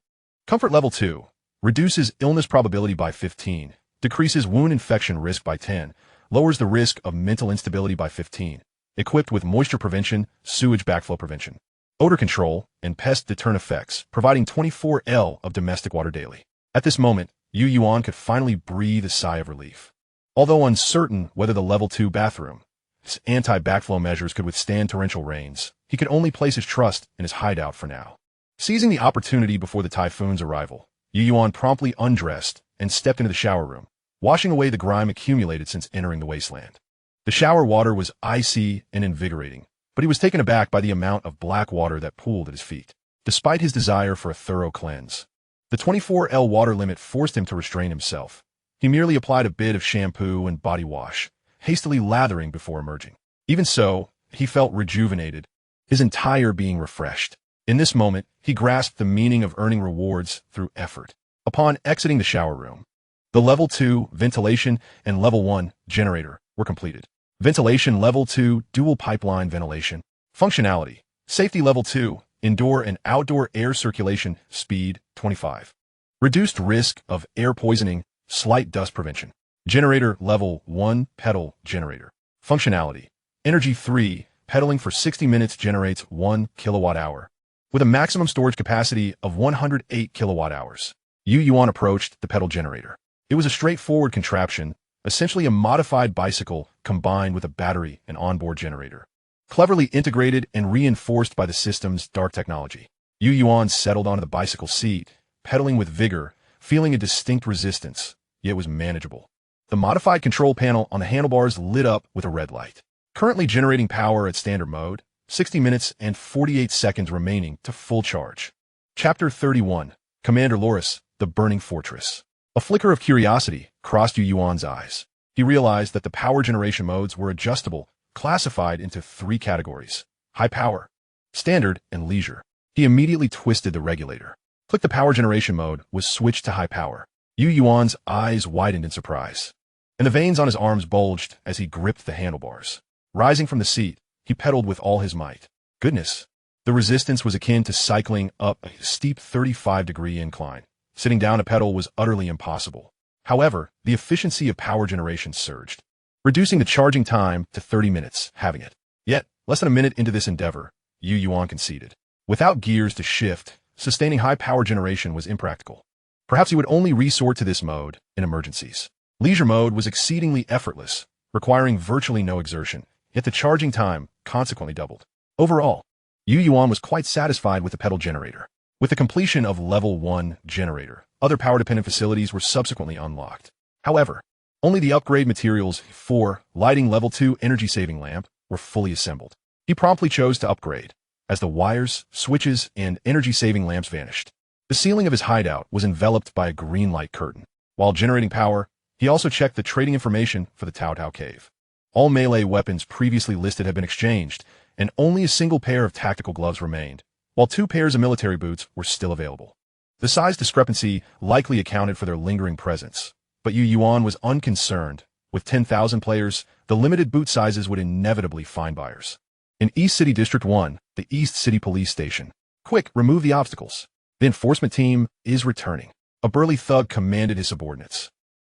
Comfort level 2. Reduces illness probability by 15. Decreases wound infection risk by 10. Lowers the risk of mental instability by 15. Equipped with moisture prevention, sewage backflow prevention, odor control, and pest deterrent effects, providing 24 L of domestic water daily. At this moment, Yuan could finally breathe a sigh of relief. Although uncertain whether the level 2 bathroom, his anti-backflow measures could withstand torrential rains, he could only place his trust in his hideout for now. Seizing the opportunity before the typhoon's arrival, Yuan promptly undressed and stepped into the shower room, washing away the grime accumulated since entering the wasteland. The shower water was icy and invigorating, but he was taken aback by the amount of black water that pooled at his feet. Despite his desire for a thorough cleanse, the 24 L water limit forced him to restrain himself. He merely applied a bit of shampoo and body wash, hastily lathering before emerging. Even so, he felt rejuvenated, his entire being refreshed. In this moment, he grasped the meaning of earning rewards through effort. Upon exiting the shower room, the level 2 ventilation and level 1 generator were completed. Ventilation level 2 dual pipeline ventilation. Functionality, safety level 2, indoor and outdoor air circulation, speed 25. Reduced risk of air poisoning, slight dust prevention. Generator level 1 pedal generator. Functionality, energy 3, pedaling for 60 minutes generates 1 kilowatt hour, with a maximum storage capacity of 108 kilowatt hours. Yuan approached the pedal generator. It was a straightforward contraption essentially a modified bicycle combined with a battery and onboard generator. Cleverly integrated and reinforced by the system's dark technology, Yuan settled onto the bicycle seat, pedaling with vigor, feeling a distinct resistance, yet was manageable. The modified control panel on the handlebars lit up with a red light. Currently generating power at standard mode, 60 minutes and 48 seconds remaining to full charge. Chapter 31, Commander Loris, the Burning Fortress. A flicker of curiosity crossed Yuan's eyes. He realized that the power generation modes were adjustable, classified into 3 categories: high power, standard, and leisure. He immediately twisted the regulator. Click the power generation mode was switched to high power. Yuan's eyes widened in surprise, and the veins on his arms bulged as he gripped the handlebars. Rising from the seat, he pedaled with all his might. Goodness! The resistance was akin to cycling up a steep 35-degree incline. Sitting down to pedal was utterly impossible. However, the efficiency of power generation surged, reducing the charging time to 30 minutes, having it. Yet, less than a minute into this endeavor, Yuan conceded. Without gears to shift, sustaining high power generation was impractical. Perhaps he would only resort to this mode in emergencies. Leisure mode was exceedingly effortless, requiring virtually no exertion, yet the charging time consequently doubled. Overall, Yuan was quite satisfied with the pedal generator. With the completion of Level 1 generator, other power-dependent facilities were subsequently unlocked. However, only the upgrade materials for lighting Level 2 energy-saving lamp were fully assembled. He promptly chose to upgrade, as the wires, switches, and energy-saving lamps vanished. The ceiling of his hideout was enveloped by a green light curtain. While generating power, he also checked the trading information for the Tao Tao Cave. All melee weapons previously listed had been exchanged, and only a single pair of tactical gloves remained, while 2 pairs of military boots were still available. The size discrepancy likely accounted for their lingering presence, but Yuan was unconcerned. With 10,000 players, the limited boot sizes would inevitably find buyers. In East City District 1, the East City Police Station. Quick, remove the obstacles. The enforcement team is returning. A burly thug commanded his subordinates,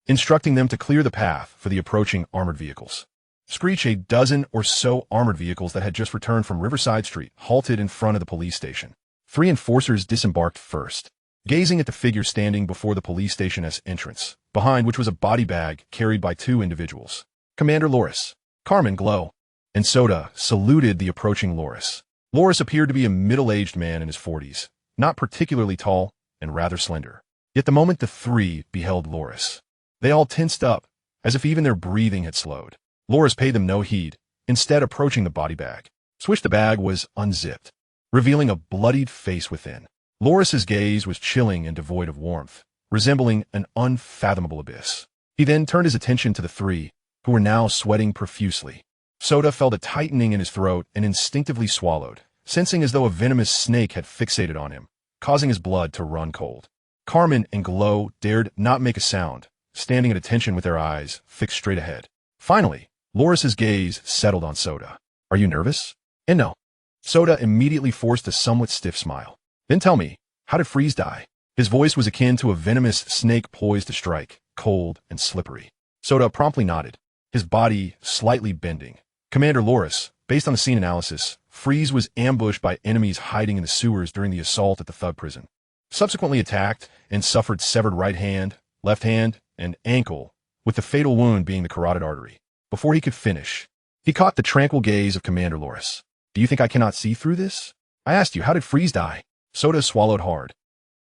instructing them to clear the path for the approaching armored vehicles. Screech, a dozen or so armored vehicles that had just returned from Riverside Street halted in front of the police station. 3 enforcers disembarked first, gazing at the figure standing before the police station's entrance, behind which was a body bag carried by 2 individuals. Commander Loris, Carmen, Glow, and Soda saluted the approaching Loris. Loris appeared to be a middle-aged man in his 40s, not particularly tall and rather slender. Yet the moment the 3 beheld Loris, they all tensed up, as if even their breathing had slowed. Loris paid them no heed, instead approaching the body bag. The bag was unzipped, revealing a bloodied face within. Loris's gaze was chilling and devoid of warmth, resembling an unfathomable abyss. He then turned his attention to the 3, who were now sweating profusely. Soda felt a tightening in his throat and instinctively swallowed, sensing as though a venomous snake had fixated on him, causing his blood to run cold. Carmen and Glow dared not make a sound, standing at attention with their eyes fixed straight ahead. Finally, Loris's gaze settled on Soda. Are you nervous? And no. Soda immediately forced a somewhat stiff smile. Then tell me, how did Freeze die? His voice was akin to a venomous snake poised to strike, cold and slippery. Soda promptly nodded, his body slightly bending. Commander Loris, based on the scene analysis, Freeze was ambushed by enemies hiding in the sewers during the assault at the thug prison. Subsequently attacked and suffered severed right hand, left hand, and ankle, with the fatal wound being the carotid artery. Before he could finish, he caught the tranquil gaze of Commander Loris. Do you think I cannot see through this? I asked you, how did Freeze die? Soda swallowed hard,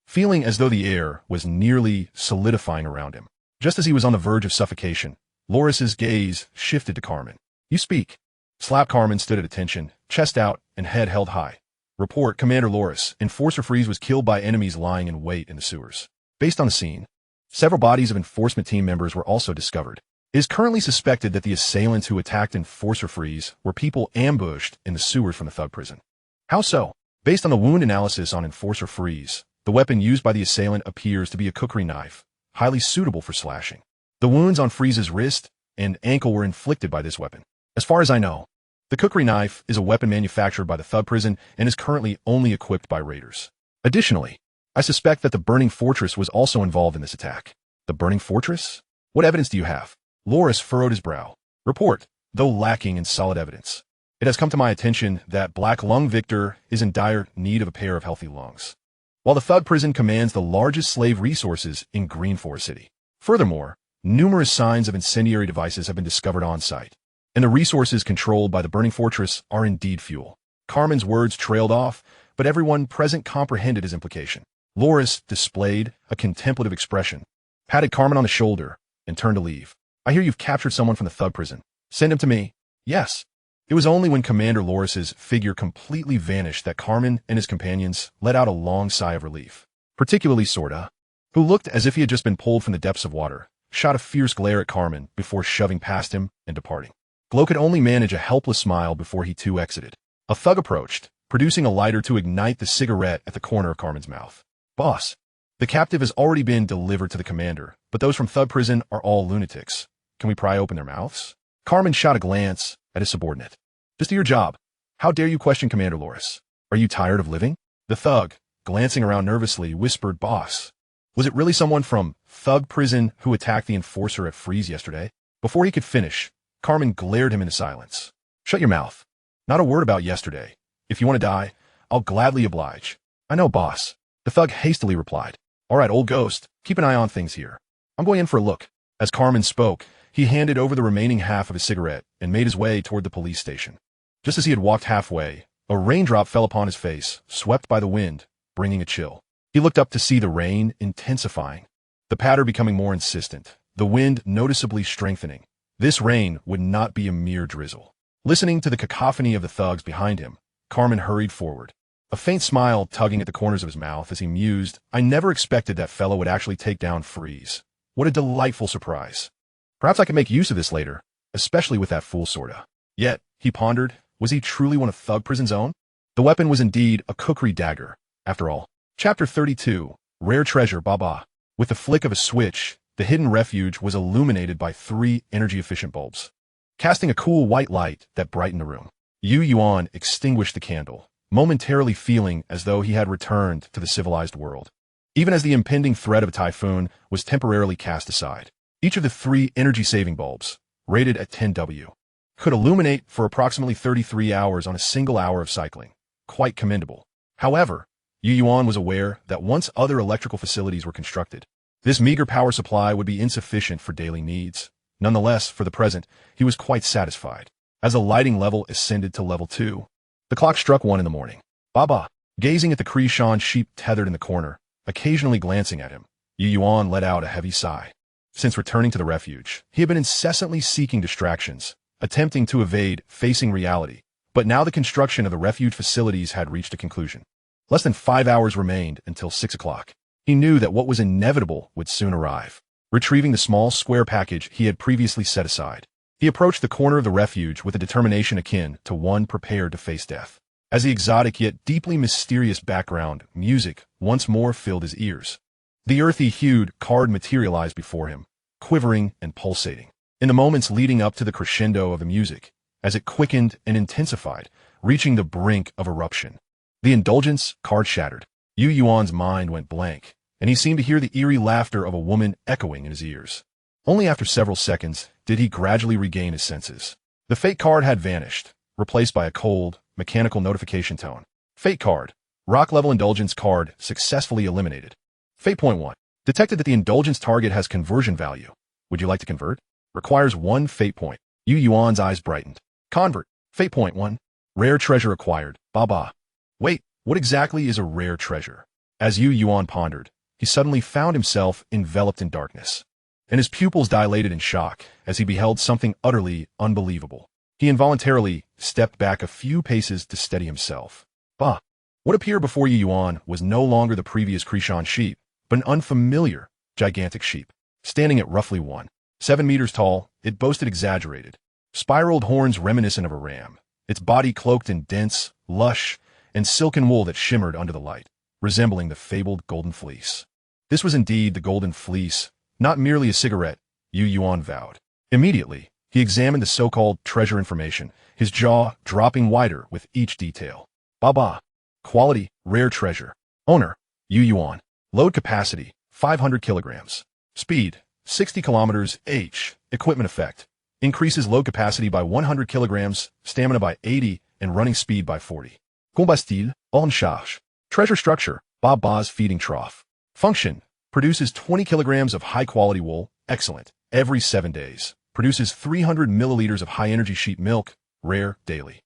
feeling as though the air was nearly solidifying around him. Just as he was on the verge of suffocation, Loris's gaze shifted to Carmen. You speak. Slap. Carmen stood at attention, chest out and head held high. Report, Commander Loris. Enforcer Freeze was killed by enemies lying in wait in the sewers. Based on the scene, several bodies of enforcement team members were also discovered. It is currently suspected that the assailants who attacked Enforcer Freeze were people ambushed in the sewers from the thug prison. How so? Based on the wound analysis on Enforcer Freeze, the weapon used by the assailant appears to be a cookery knife, highly suitable for slashing. The wounds on Freeze's wrist and ankle were inflicted by this weapon. As far as I know, the cookery knife is a weapon manufactured by the thug prison and is currently only equipped by raiders. Additionally, I suspect that the Burning Fortress was also involved in this attack. The Burning Fortress? What evidence do you have? Loris furrowed his brow. Report, though lacking in solid evidence. It has come to my attention that Black Lung Victor is in dire need of a pair of healthy lungs, while the thug prison commands the largest slave resources in Green Forest City. Furthermore, Numerous signs of incendiary devices have been discovered on site, and the resources controlled by the burning fortress are indeed fuel. Carmen's words trailed off, but everyone present comprehended his implication. Loris displayed a contemplative expression, patted Carmen on the shoulder, and turned to leave. I hear you've captured someone from the thug prison. Send him to me. Yes. It was only when Commander Loris's figure completely vanished that Carmen and his companions let out a long sigh of relief. Particularly Sorda, who looked as if he had just been pulled from the depths of water, shot a fierce glare at Carmen before shoving past him and departing. Glow could only manage a helpless smile before he too exited. A thug approached, producing a lighter to ignite the cigarette at the corner of Carmen's mouth. Boss, the captive has already been delivered to the commander, but those from thug prison are all lunatics. Can we pry open their mouths? Carmen shot a glance at his subordinate. Just do your job. How dare you question Commander Loris? Are you tired of living? The thug, glancing around nervously, whispered, Boss, was it really someone from thug prison who attacked the enforcer at Freeze yesterday? Before he could finish, Carmen glared him into silence. Shut your mouth. Not a word about yesterday. If you want to die, I'll gladly oblige. I know, boss. The thug hastily replied. All right, old ghost, keep an eye on things here. I'm going in for a look. As Carmen spoke, he handed over the remaining half of his cigarette and made his way toward the police station. Just as he had walked halfway, a raindrop fell upon his face, swept by the wind, bringing a chill. He looked up to see the rain intensifying, the patter becoming more insistent, the wind noticeably strengthening. This rain would not be a mere drizzle. Listening to the cacophony of the thugs behind him, Carmen hurried forward, a faint smile tugging at the corners of his mouth as he mused, I never expected that fellow would actually take down Freeze. What a delightful surprise. Perhaps I could make use of this later, especially with that fool sorta. Yet, he pondered, was he truly one of thug prison's own? The weapon was indeed a kukri dagger, after all. Chapter 32, Rare Treasure Baba. With the flick of a switch, the hidden refuge was illuminated by 3 energy-efficient bulbs, casting a cool white light that brightened the room. Yuan extinguished the candle, momentarily feeling as though he had returned to the civilized world, even as the impending threat of a typhoon was temporarily cast aside. Each of the 3 energy-saving bulbs, rated at 10W, could illuminate for approximately 33 hours on a single hour of cycling. Quite commendable. However, Yuan was aware that once other electrical facilities were constructed, this meager power supply would be insufficient for daily needs. Nonetheless, for the present, he was quite satisfied. As the lighting level ascended to level 2, the clock struck 1 in the morning. Baba, gazing at the Krishan sheep tethered in the corner, occasionally glancing at him, Yuan let out a heavy sigh. Since returning to the refuge, he had been incessantly seeking distractions, attempting to evade facing reality, but now the construction of the refuge facilities had reached a conclusion. Less than 5 hours remained until 6 o'clock. He knew that what was inevitable would soon arrive. Retrieving the small square package he had previously set aside, he approached the corner of the refuge with a determination akin to one prepared to face death. As the exotic yet deeply mysterious background music once more filled his ears, the earthy-hued card materialized before him, quivering and pulsating. In the moments leading up to the crescendo of the music, as it quickened and intensified, reaching the brink of eruption, the Indulgence Card shattered. Yuan's mind went blank, and he seemed to hear the eerie laughter of a woman echoing in his ears. Only after several seconds did he gradually regain his senses. The Fate card had vanished, replaced by a cold, mechanical notification tone. Fate card. Rock-level Indulgence card successfully eliminated. Fate point 1. Detected that the Indulgence target has conversion value. Would you like to convert? Requires 1 Fate point. Yuan's eyes brightened. Convert. Fate point 1. Rare treasure acquired. Baba. Wait, what exactly is a rare treasure? As Yuan pondered, he suddenly found himself enveloped in darkness, and his pupils dilated in shock as he beheld something utterly unbelievable. He involuntarily stepped back a few paces to steady himself. Bah! What appeared before Yuan was no longer the previous Krishan sheep, but an unfamiliar, gigantic sheep. Standing at roughly 1.7 meters tall, it boasted exaggerated, spiraled horns reminiscent of a ram, its body cloaked in dense, lush, and silken wool that shimmered under the light, resembling the fabled golden fleece. This was indeed the golden fleece, not merely a cigarette, Yuan vowed. Immediately, he examined the so-called treasure information, his jaw dropping wider with each detail. Baba. Quality, rare treasure. Owner, Yuan. Load capacity, 500 kilograms. Speed, 60 kilometers h. Equipment effect. Increases load capacity by 100 kilograms, stamina by 80, and running speed by 40. Composite, en charge. Treasure structure, Baba's feeding trough. Function, produces 20 kilograms of high-quality wool, excellent, every 7 days, produces 300 milliliters of high-energy sheep milk, rare, daily.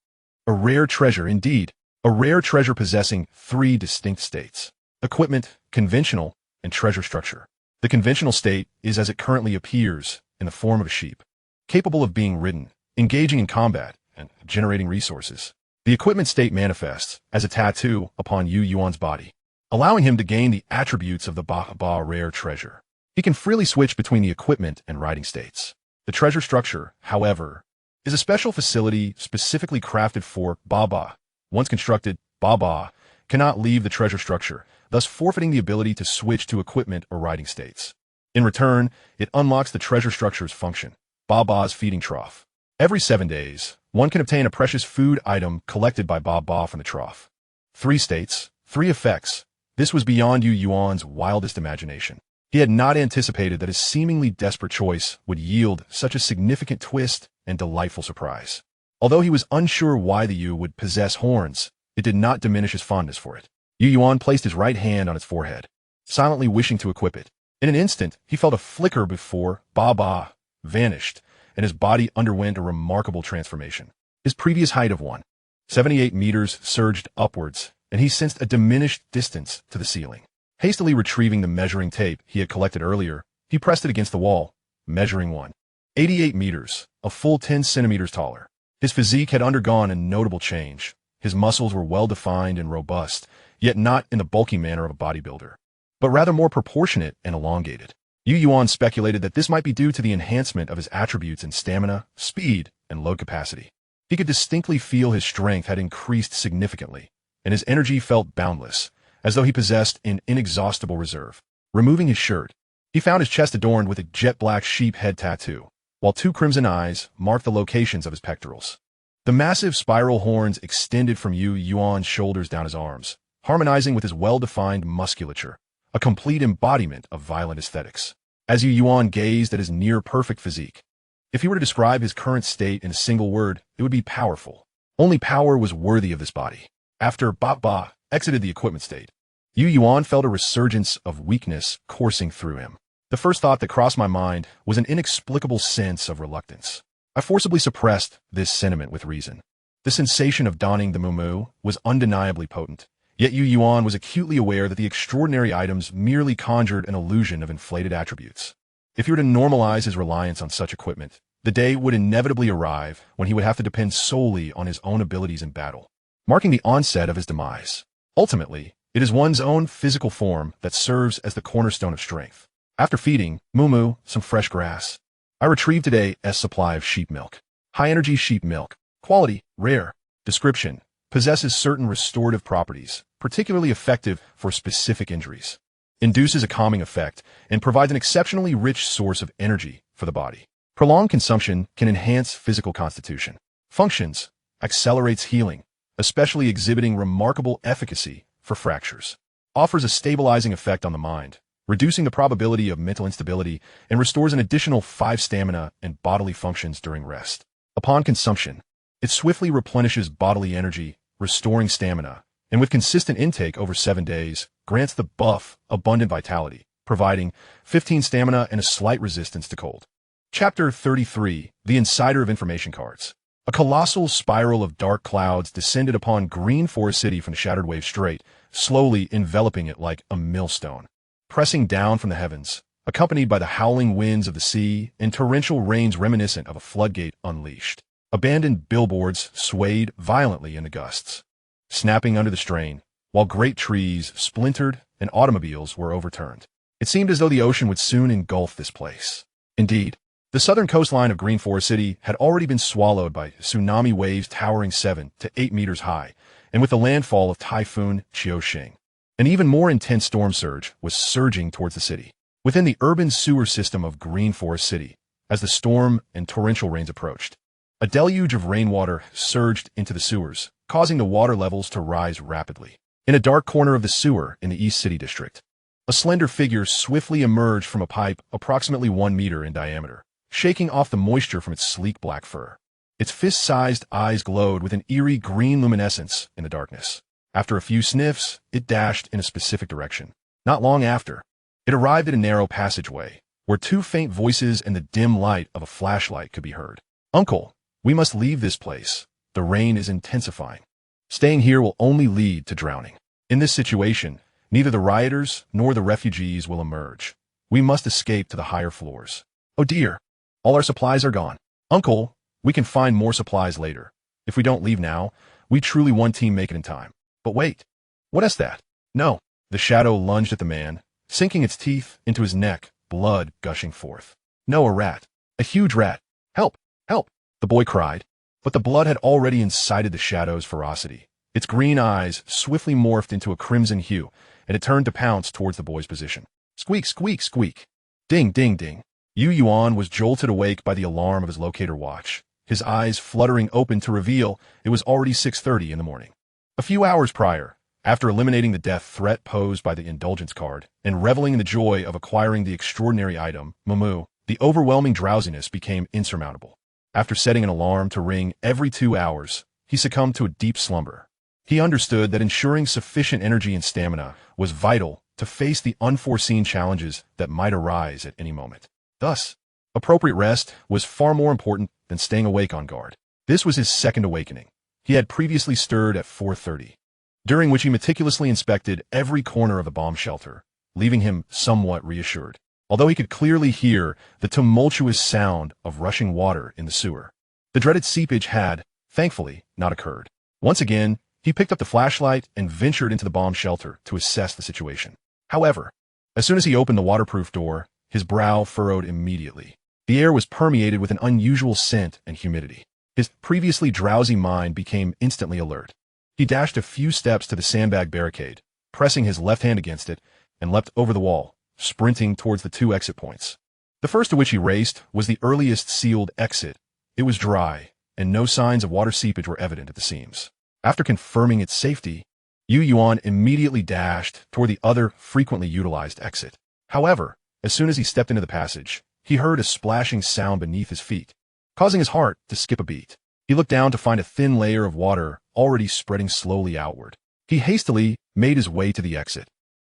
A rare treasure indeed. A rare treasure possessing 3 distinct states: equipment, conventional, and treasure structure. The conventional state is as it currently appears, in the form of a sheep, capable of being ridden, engaging in combat, and generating resources. The equipment state manifests as a tattoo upon Yuan's body, allowing him to gain the attributes of the Ba rare treasure. He can freely switch between the equipment and riding states. The treasure structure, however, is a special facility specifically crafted for Ba. Once constructed, Ba cannot leave the treasure structure, thus forfeiting the ability to switch to equipment or riding states. In return, it unlocks the treasure structure's function, Ba's feeding trough. Every 7 days, one can obtain a precious food item collected by Ba from the trough. 3 states, 3 effects. This was beyond Yuan's wildest imagination. He had not anticipated that his seemingly desperate choice would yield such a significant twist and delightful surprise. Although he was unsure why the Yu would possess horns, it did not diminish his fondness for it. Yuan placed his right hand on its forehead, silently wishing to equip it. In an instant, he felt a flicker before Ba vanished, and his body underwent a remarkable transformation. His previous height of 178 meters surged upwards, and he sensed a diminished distance to the ceiling. Hastily retrieving the measuring tape he had collected earlier, he pressed it against the wall, measuring 188 meters, a full 10 centimeters taller. His physique had undergone a notable change. His muscles were well-defined and robust, yet not in the bulky manner of a bodybuilder, but rather more proportionate and elongated. Yuan speculated that this might be due to the enhancement of his attributes in stamina, speed, and load capacity. He could distinctly feel his strength had increased significantly, and his energy felt boundless, as though he possessed an inexhaustible reserve. Removing his shirt, he found his chest adorned with a jet-black sheep head tattoo, while 2 crimson eyes marked the locations of his pectorals. The massive spiral horns extended from Yuan's shoulders down his arms, harmonizing with his well-defined musculature, a complete embodiment of violent aesthetics. As Yuan gazed at his near-perfect physique, if he were to describe his current state in a single word, it would be powerful. Only power was worthy of this body. After Ba exited the equipment state, Yuan felt a resurgence of weakness coursing through him. The first thought that crossed my mind was an inexplicable sense of reluctance. I forcibly suppressed this sentiment with reason. The sensation of donning the muumuu was undeniably potent, yet Yuan was acutely aware that the extraordinary items merely conjured an illusion of inflated attributes. If he were to normalize his reliance on such equipment, the day would inevitably arrive when he would have to depend solely on his own abilities in battle, marking the onset of his demise. Ultimately, it is one's own physical form that serves as the cornerstone of strength. After feeding muumuu some fresh grass, I retrieved today's supply of sheep milk. High-energy sheep milk. Quality, rare. Description, possesses certain restorative properties, particularly effective for specific injuries. Induces a calming effect and provides an exceptionally rich source of energy for the body. Prolonged consumption can enhance physical constitution. Functions, accelerates healing, especially exhibiting remarkable efficacy for fractures. Offers a stabilizing effect on the mind, reducing the probability of mental instability, and restores an additional 5 stamina and bodily functions during rest. Upon consumption, it swiftly replenishes bodily energy, restoring stamina, and with consistent intake over 7 days, grants the buff abundant vitality, providing 15 stamina and a slight resistance to cold. Chapter 33, The Insider of Information Cards. A colossal spiral of dark clouds descended upon Green Forest City from the Shattered Wave Strait, slowly enveloping it like a millstone. Pressing down from the heavens, accompanied by the howling winds of the sea and torrential rains reminiscent of a floodgate unleashed. Abandoned billboards swayed violently in the gusts, snapping under the strain, while great trees splintered and automobiles were overturned. It seemed as though the ocean would soon engulf this place. Indeed, the southern coastline of Green Forest City had already been swallowed by tsunami waves towering 7 to 8 meters high, and with the landfall of Typhoon Qiuxing, an even more intense storm surge was surging towards the city. Within the urban sewer system of Green Forest City, as the storm and torrential rains approached, a deluge of rainwater surged into the sewers, causing the water levels to rise rapidly. In a dark corner of the sewer in the East City District, a slender figure swiftly emerged from a pipe approximately 1 meter in diameter, shaking off the moisture from its sleek black fur. Its fist-sized eyes glowed with an eerie green luminescence in the darkness. After a few sniffs, it dashed in a specific direction. Not long after, it arrived at a narrow passageway, where two faint voices and the dim light of a flashlight could be heard. "Uncle, we must leave this place. The rain is intensifying. Staying here will only lead to drowning. In this situation, neither the rioters nor the refugees will emerge. We must escape to the higher floors. Oh dear, all our supplies are gone. Uncle, we can find more supplies later. If we don't leave now, we truly one team make it in time. But wait, what is that? No." The shadow lunged at the man, sinking its teeth into his neck, blood gushing forth. "No, a rat. A huge rat. Help! Help!" the boy cried. But the blood had already incited the shadow's ferocity. Its green eyes swiftly morphed into a crimson hue, and it turned to pounce towards the boy's position. Squeak, squeak, squeak. Ding, ding, ding. Yuan was jolted awake by the alarm of his locator watch, his eyes fluttering open to reveal it was already 6:30 in the morning. A few hours prior, after eliminating the death threat posed by the Indulgence Card and reveling in the joy of acquiring the extraordinary item, Mumu, the overwhelming drowsiness became insurmountable. After setting an alarm to ring every 2 hours, he succumbed to a deep slumber. He understood that ensuring sufficient energy and stamina was vital to face the unforeseen challenges that might arise at any moment. Thus, appropriate rest was far more important than staying awake on guard. This was his second awakening. He had previously stirred at 4:30. During which he meticulously inspected every corner of the bomb shelter, leaving him somewhat reassured, although he could clearly hear the tumultuous sound of rushing water in the sewer. The dreaded seepage had, thankfully, not occurred. Once again, he picked up the flashlight and ventured into the bomb shelter to assess the situation. However, as soon as he opened the waterproof door, his brow furrowed immediately. The air was permeated with an unusual scent and humidity. His previously drowsy mind became instantly alert. He dashed a few steps to the sandbag barricade, pressing his left hand against it, and leapt over the wall, sprinting towards the 2 exit points. The first to which he raced was the earliest sealed exit. It was dry, and no signs of water seepage were evident at the seams. After confirming its safety, Yuan immediately dashed toward the other frequently utilized exit. However, as soon as he stepped into the passage, he heard a splashing sound beneath his feet, causing his heart to skip a beat. He looked down to find a thin layer of water already spreading slowly outward. He hastily made his way to the exit,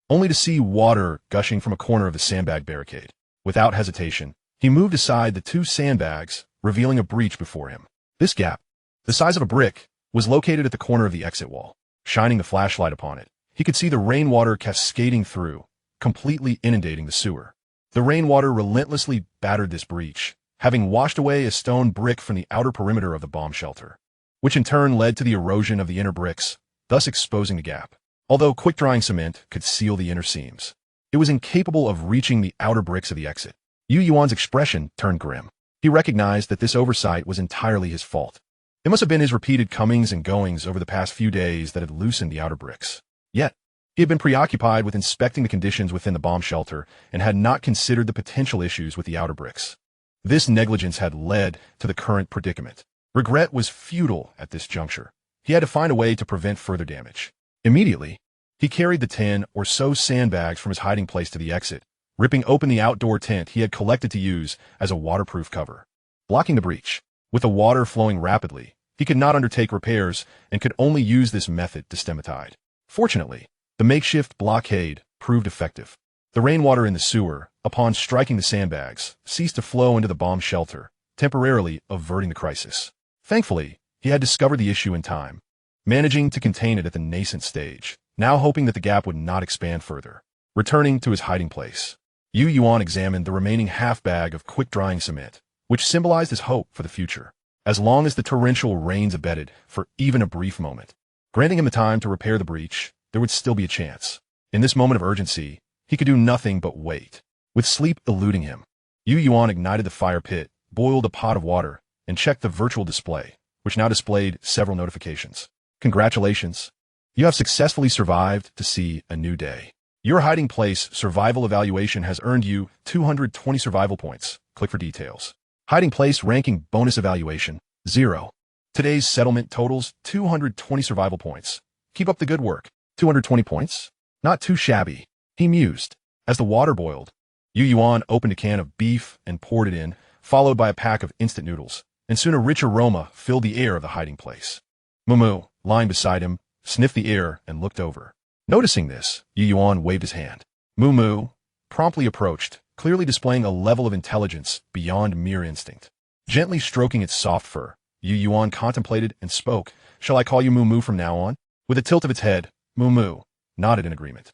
only to see water gushing from a corner of the sandbag barricade. Without hesitation, he moved aside the 2 sandbags, revealing a breach before him. This gap, the size of a brick, was located at the corner of the exit wall. Shining the flashlight upon it, he could see the rainwater cascading through, completely inundating the sewer. The rainwater relentlessly battered this breach, having washed away a stone brick from the outer perimeter of the bomb shelter, which in turn led to the erosion of the inner bricks, thus exposing the gap. Although quick-drying cement could seal the inner seams, it was incapable of reaching the outer bricks of the exit. Yuan's expression turned grim. He recognized that this oversight was entirely his fault. It must have been his repeated comings and goings over the past few days that had loosened the outer bricks. Yet, he had been preoccupied with inspecting the conditions within the bomb shelter and had not considered the potential issues with the outer bricks. This negligence had led to the current predicament. Regret was futile at this juncture. He had to find a way to prevent further damage. Immediately, he carried the 10 or so sandbags from his hiding place to the exit, ripping open the outdoor tent he had collected to use as a waterproof cover. Blocking the breach, with the water flowing rapidly, he could not undertake repairs and could only use this method to stem a tide. Fortunately, the makeshift blockade proved effective. The rainwater in the sewer, upon striking the sandbags, ceased to flow into the bomb shelter, temporarily averting the crisis. Thankfully, he had discovered the issue in time, managing to contain it at the nascent stage, now hoping that the gap would not expand further. Returning to his hiding place, Yuan examined the remaining half-bag of quick-drying cement, which symbolized his hope for the future, as long as the torrential rains abated for even a brief moment. Granting him the time to repair the breach, there would still be a chance. In this moment of urgency, he could do nothing but wait. With sleep eluding him, Yuan ignited the fire pit, boiled a pot of water, and checked the virtual display, which now displayed several notifications. Congratulations! You have successfully survived to see a new day. Your hiding place survival evaluation has earned you 220 survival points. Click for details. Hiding place ranking bonus evaluation, 0. Today's settlement totals 220 survival points. Keep up the good work. 220 points? Not too shabby, he mused. As the water boiled, Yuan opened a can of beef and poured it in, followed by a pack of instant noodles, and soon a rich aroma filled the air of the hiding place. Mumu, lying beside him, sniffed the air and looked over. Noticing this, Yuan waved his hand. Mumu promptly approached, clearly displaying a level of intelligence beyond mere instinct. Gently stroking its soft fur, Yuan contemplated and spoke. "Shall I call you Moo Moo from now on?" With a tilt of its head, Moo Moo nodded in agreement.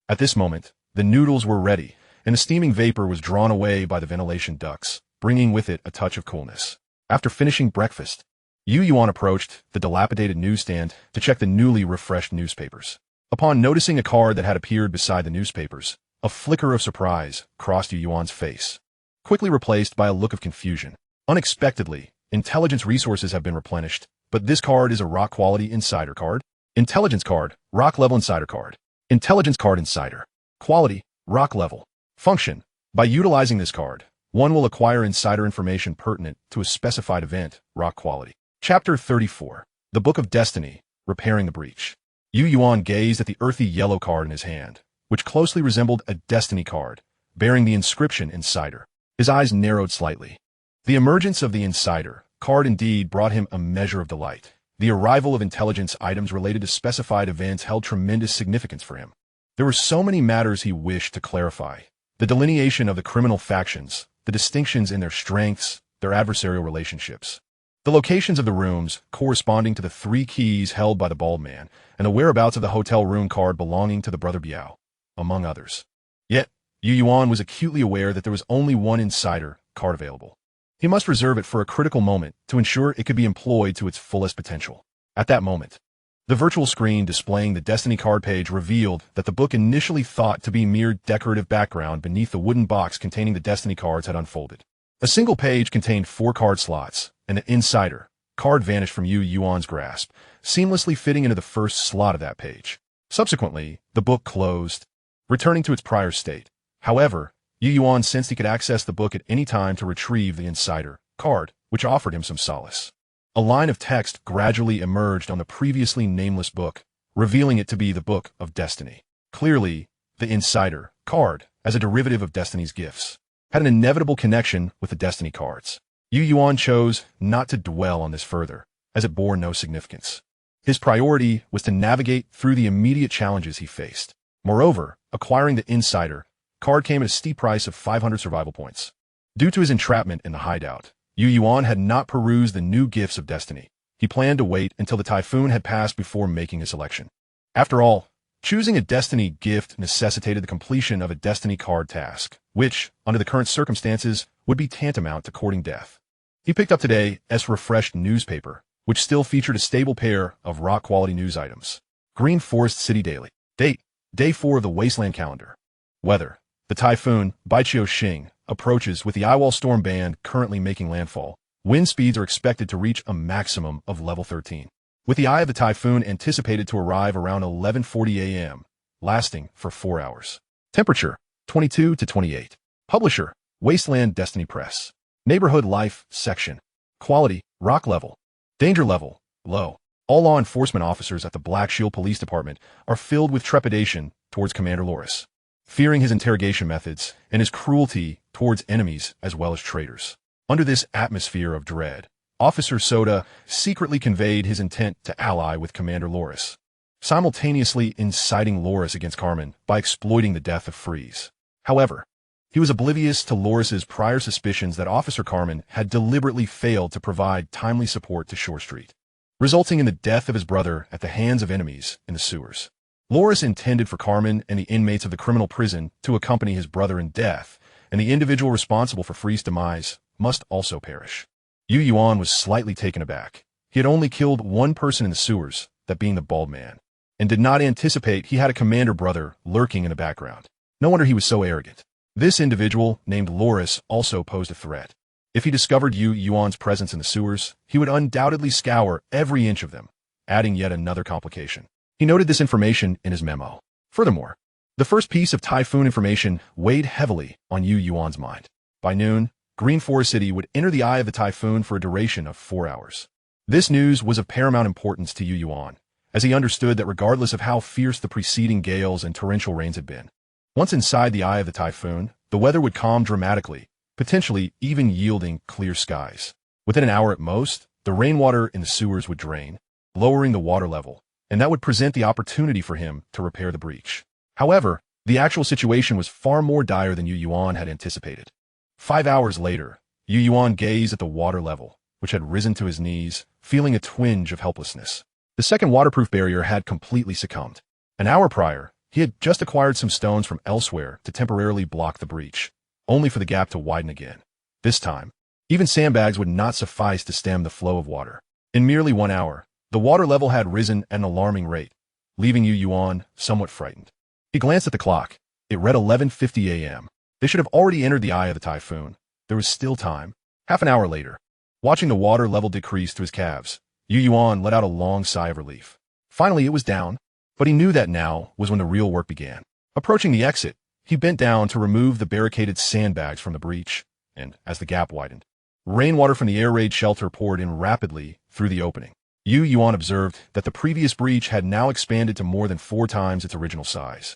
At this moment, the noodles were ready, and the steaming vapor was drawn away by the ventilation ducts, bringing with it a touch of coolness. After finishing breakfast, Yuan approached the dilapidated newsstand to check the newly refreshed newspapers. Upon noticing a card that had appeared beside the newspapers, a flicker of surprise crossed Yuan's face, quickly replaced by a look of confusion. Unexpectedly, intelligence resources have been replenished, but this card is a rock-quality insider card. Intelligence card, rock-level insider card. Intelligence card insider. Quality, rock level. Function. By utilizing this card, one will acquire insider information pertinent to a specified event, rock quality. Chapter 34. The Book of Destiny, Repairing the Breach. Yuan gazed at the earthy yellow card in his hand, which closely resembled a destiny card, bearing the inscription Insider. His eyes narrowed slightly. The emergence of the Insider card indeed brought him a measure of delight. The arrival of intelligence items related to specified events held tremendous significance for him. There were so many matters he wished to clarify. The delineation of the criminal factions, the distinctions in their strengths, their adversarial relationships. The locations of the rooms corresponding to the 3 keys held by the bald man, and the whereabouts of the hotel room card belonging to the brother Biao, among others. Yet, Yuan was acutely aware that there was only one insider card available. He must reserve it for a critical moment to ensure it could be employed to its fullest potential. At that moment, the virtual screen displaying the Destiny card page revealed that the book initially thought to be mere decorative background beneath the wooden box containing the Destiny cards had unfolded. A single page contained 4 card slots, and the Insider card vanished from Yuan's grasp, seamlessly fitting into the first slot of that page. Subsequently, the book closed, returning to its prior state. However, Yuan sensed he could access the book at any time to retrieve the Insider card, which offered him some solace. A line of text gradually emerged on the previously nameless book, revealing it to be the Book of Destiny. Clearly, the Insider card, as a derivative of Destiny's gifts, had an inevitable connection with the Destiny cards. Yuan chose not to dwell on this further, as it bore no significance. His priority was to navigate through the immediate challenges he faced. Moreover, acquiring the Insider card came at a steep price of 500 survival points. Due to his entrapment in the hideout, Yuan had not perused the new gifts of Destiny. He planned to wait until the typhoon had passed before making his selection. After all, choosing a Destiny gift necessitated the completion of a Destiny card task, which, under the current circumstances, would be tantamount to courting death. He picked up today's refreshed newspaper, which still featured a stable pair of rock-quality news items. Green Forest City Daily. Date, Day 4 of the Wasteland calendar. Weather. The typhoon, Baiqiu Xing, approaches with the Eyewall storm band currently making landfall. Wind speeds are expected to reach a maximum of level 13. With the eye of the typhoon anticipated to arrive around 11:40 a.m., lasting for 4 hours. Temperature, 22 to 28. Publisher, Wasteland Destiny Press. Neighborhood Life section. Quality, rock level. Danger level, low. All law enforcement officers at the Black Shield Police Department are filled with trepidation towards Commander Loris, fearing his interrogation methods and his cruelty towards enemies as well as traitors. Under this atmosphere of dread, Officer Soda secretly conveyed his intent to ally with Commander Loris, simultaneously inciting Loris against Carmen by exploiting the death of Freeze. However, he was oblivious to Loris's prior suspicions that Officer Carmen had deliberately failed to provide timely support to Shore Street, resulting in the death of his brother at the hands of enemies in the sewers. Loris intended for Carmen and the inmates of the criminal prison to accompany his brother in death, and the individual responsible for Freeze's demise must also perish. Yuan was slightly taken aback. He had only killed one person in the sewers, that being the bald man, and did not anticipate he had a commander brother lurking in the background. No wonder he was so arrogant. This individual, named Loris, also posed a threat. If he discovered Yuan's presence in the sewers, he would undoubtedly scour every inch of them, adding yet another complication. He noted this information in his memo. Furthermore, the first piece of typhoon information weighed heavily on Yuan's mind. By noon, Green Forest City would enter the eye of the typhoon for a duration of 4 hours. This news was of paramount importance to Yuan, as he understood that regardless of how fierce the preceding gales and torrential rains had been, once inside the eye of the typhoon, the weather would calm dramatically, potentially even yielding clear skies. Within an hour at most, the rainwater in the sewers would drain, lowering the water level, and that would present the opportunity for him to repair the breach. However, The actual situation was far more dire than Yuan had anticipated. 5 hours later, Yuan gazed at the water level, which had risen to his knees, feeling a twinge of helplessness. The second waterproof barrier had completely succumbed. An hour prior, he had just acquired some stones from elsewhere to temporarily block the breach, only for the gap to widen again. This time, even sandbags would not suffice to stem the flow of water. In merely 1 hour, the water level had risen at an alarming rate, leaving Yuan somewhat frightened. He glanced at the clock. It read 11:50 a.m. They should have already entered the eye of the typhoon. There was still time. Half an hour later, watching the water level decrease to his calves, Yuan let out a long sigh of relief. Finally, it was down, but he knew that now was when the real work began. Approaching the exit, he bent down to remove the barricaded sandbags from the breach, and as the gap widened, rainwater from the air raid shelter poured in rapidly through the opening. Yuan observed that the previous breach had now expanded to more than 4 times its original size,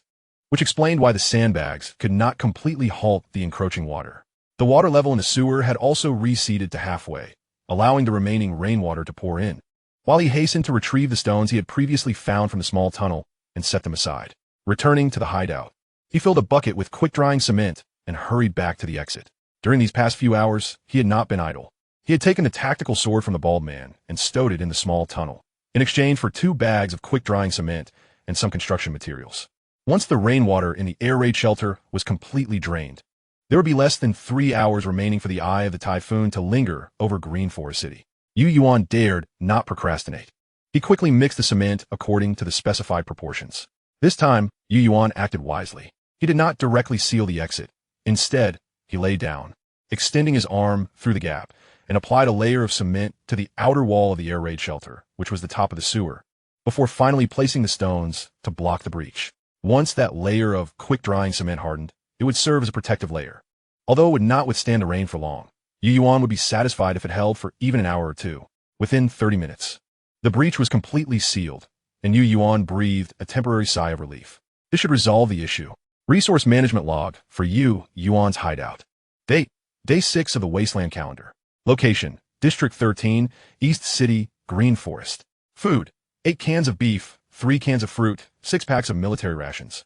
which explained why the sandbags could not completely halt the encroaching water. The water level in the sewer had also receded to halfway, allowing the remaining rainwater to pour in. While he hastened to retrieve the stones he had previously found from the small tunnel and set them aside, returning to the hideout, he filled a bucket with quick-drying cement and hurried back to the exit. During these past few hours, he had not been idle. He had taken the tactical sword from the bald man and stowed it in the small tunnel, in exchange for 2 bags of quick-drying cement and some construction materials. Once the rainwater in the air raid shelter was completely drained, there would be less than 3 hours remaining for the eye of the typhoon to linger over Green Forest City. Yuan dared not procrastinate. He quickly mixed the cement according to the specified proportions. This time, Yuan acted wisely. He did not directly seal the exit. Instead, he lay down, extending his arm through the gap, and applied a layer of cement to the outer wall of the air raid shelter, which was the top of the sewer, before finally placing the stones to block the breach. Once that layer of quick-drying cement hardened, it would serve as a protective layer. Although it would not withstand the rain for long, Yuan would be satisfied if it held for even an hour or two. Within 30 minutes, the breach was completely sealed, and Yuan breathed a temporary sigh of relief. This should resolve the issue. Resource management log for Yuan's hideout. Date: Day 6 of the Wasteland calendar. Location: District 13, East City, Green Forest. Food: 8 cans of beef, 3 cans of fruit, 6 packs of military rations,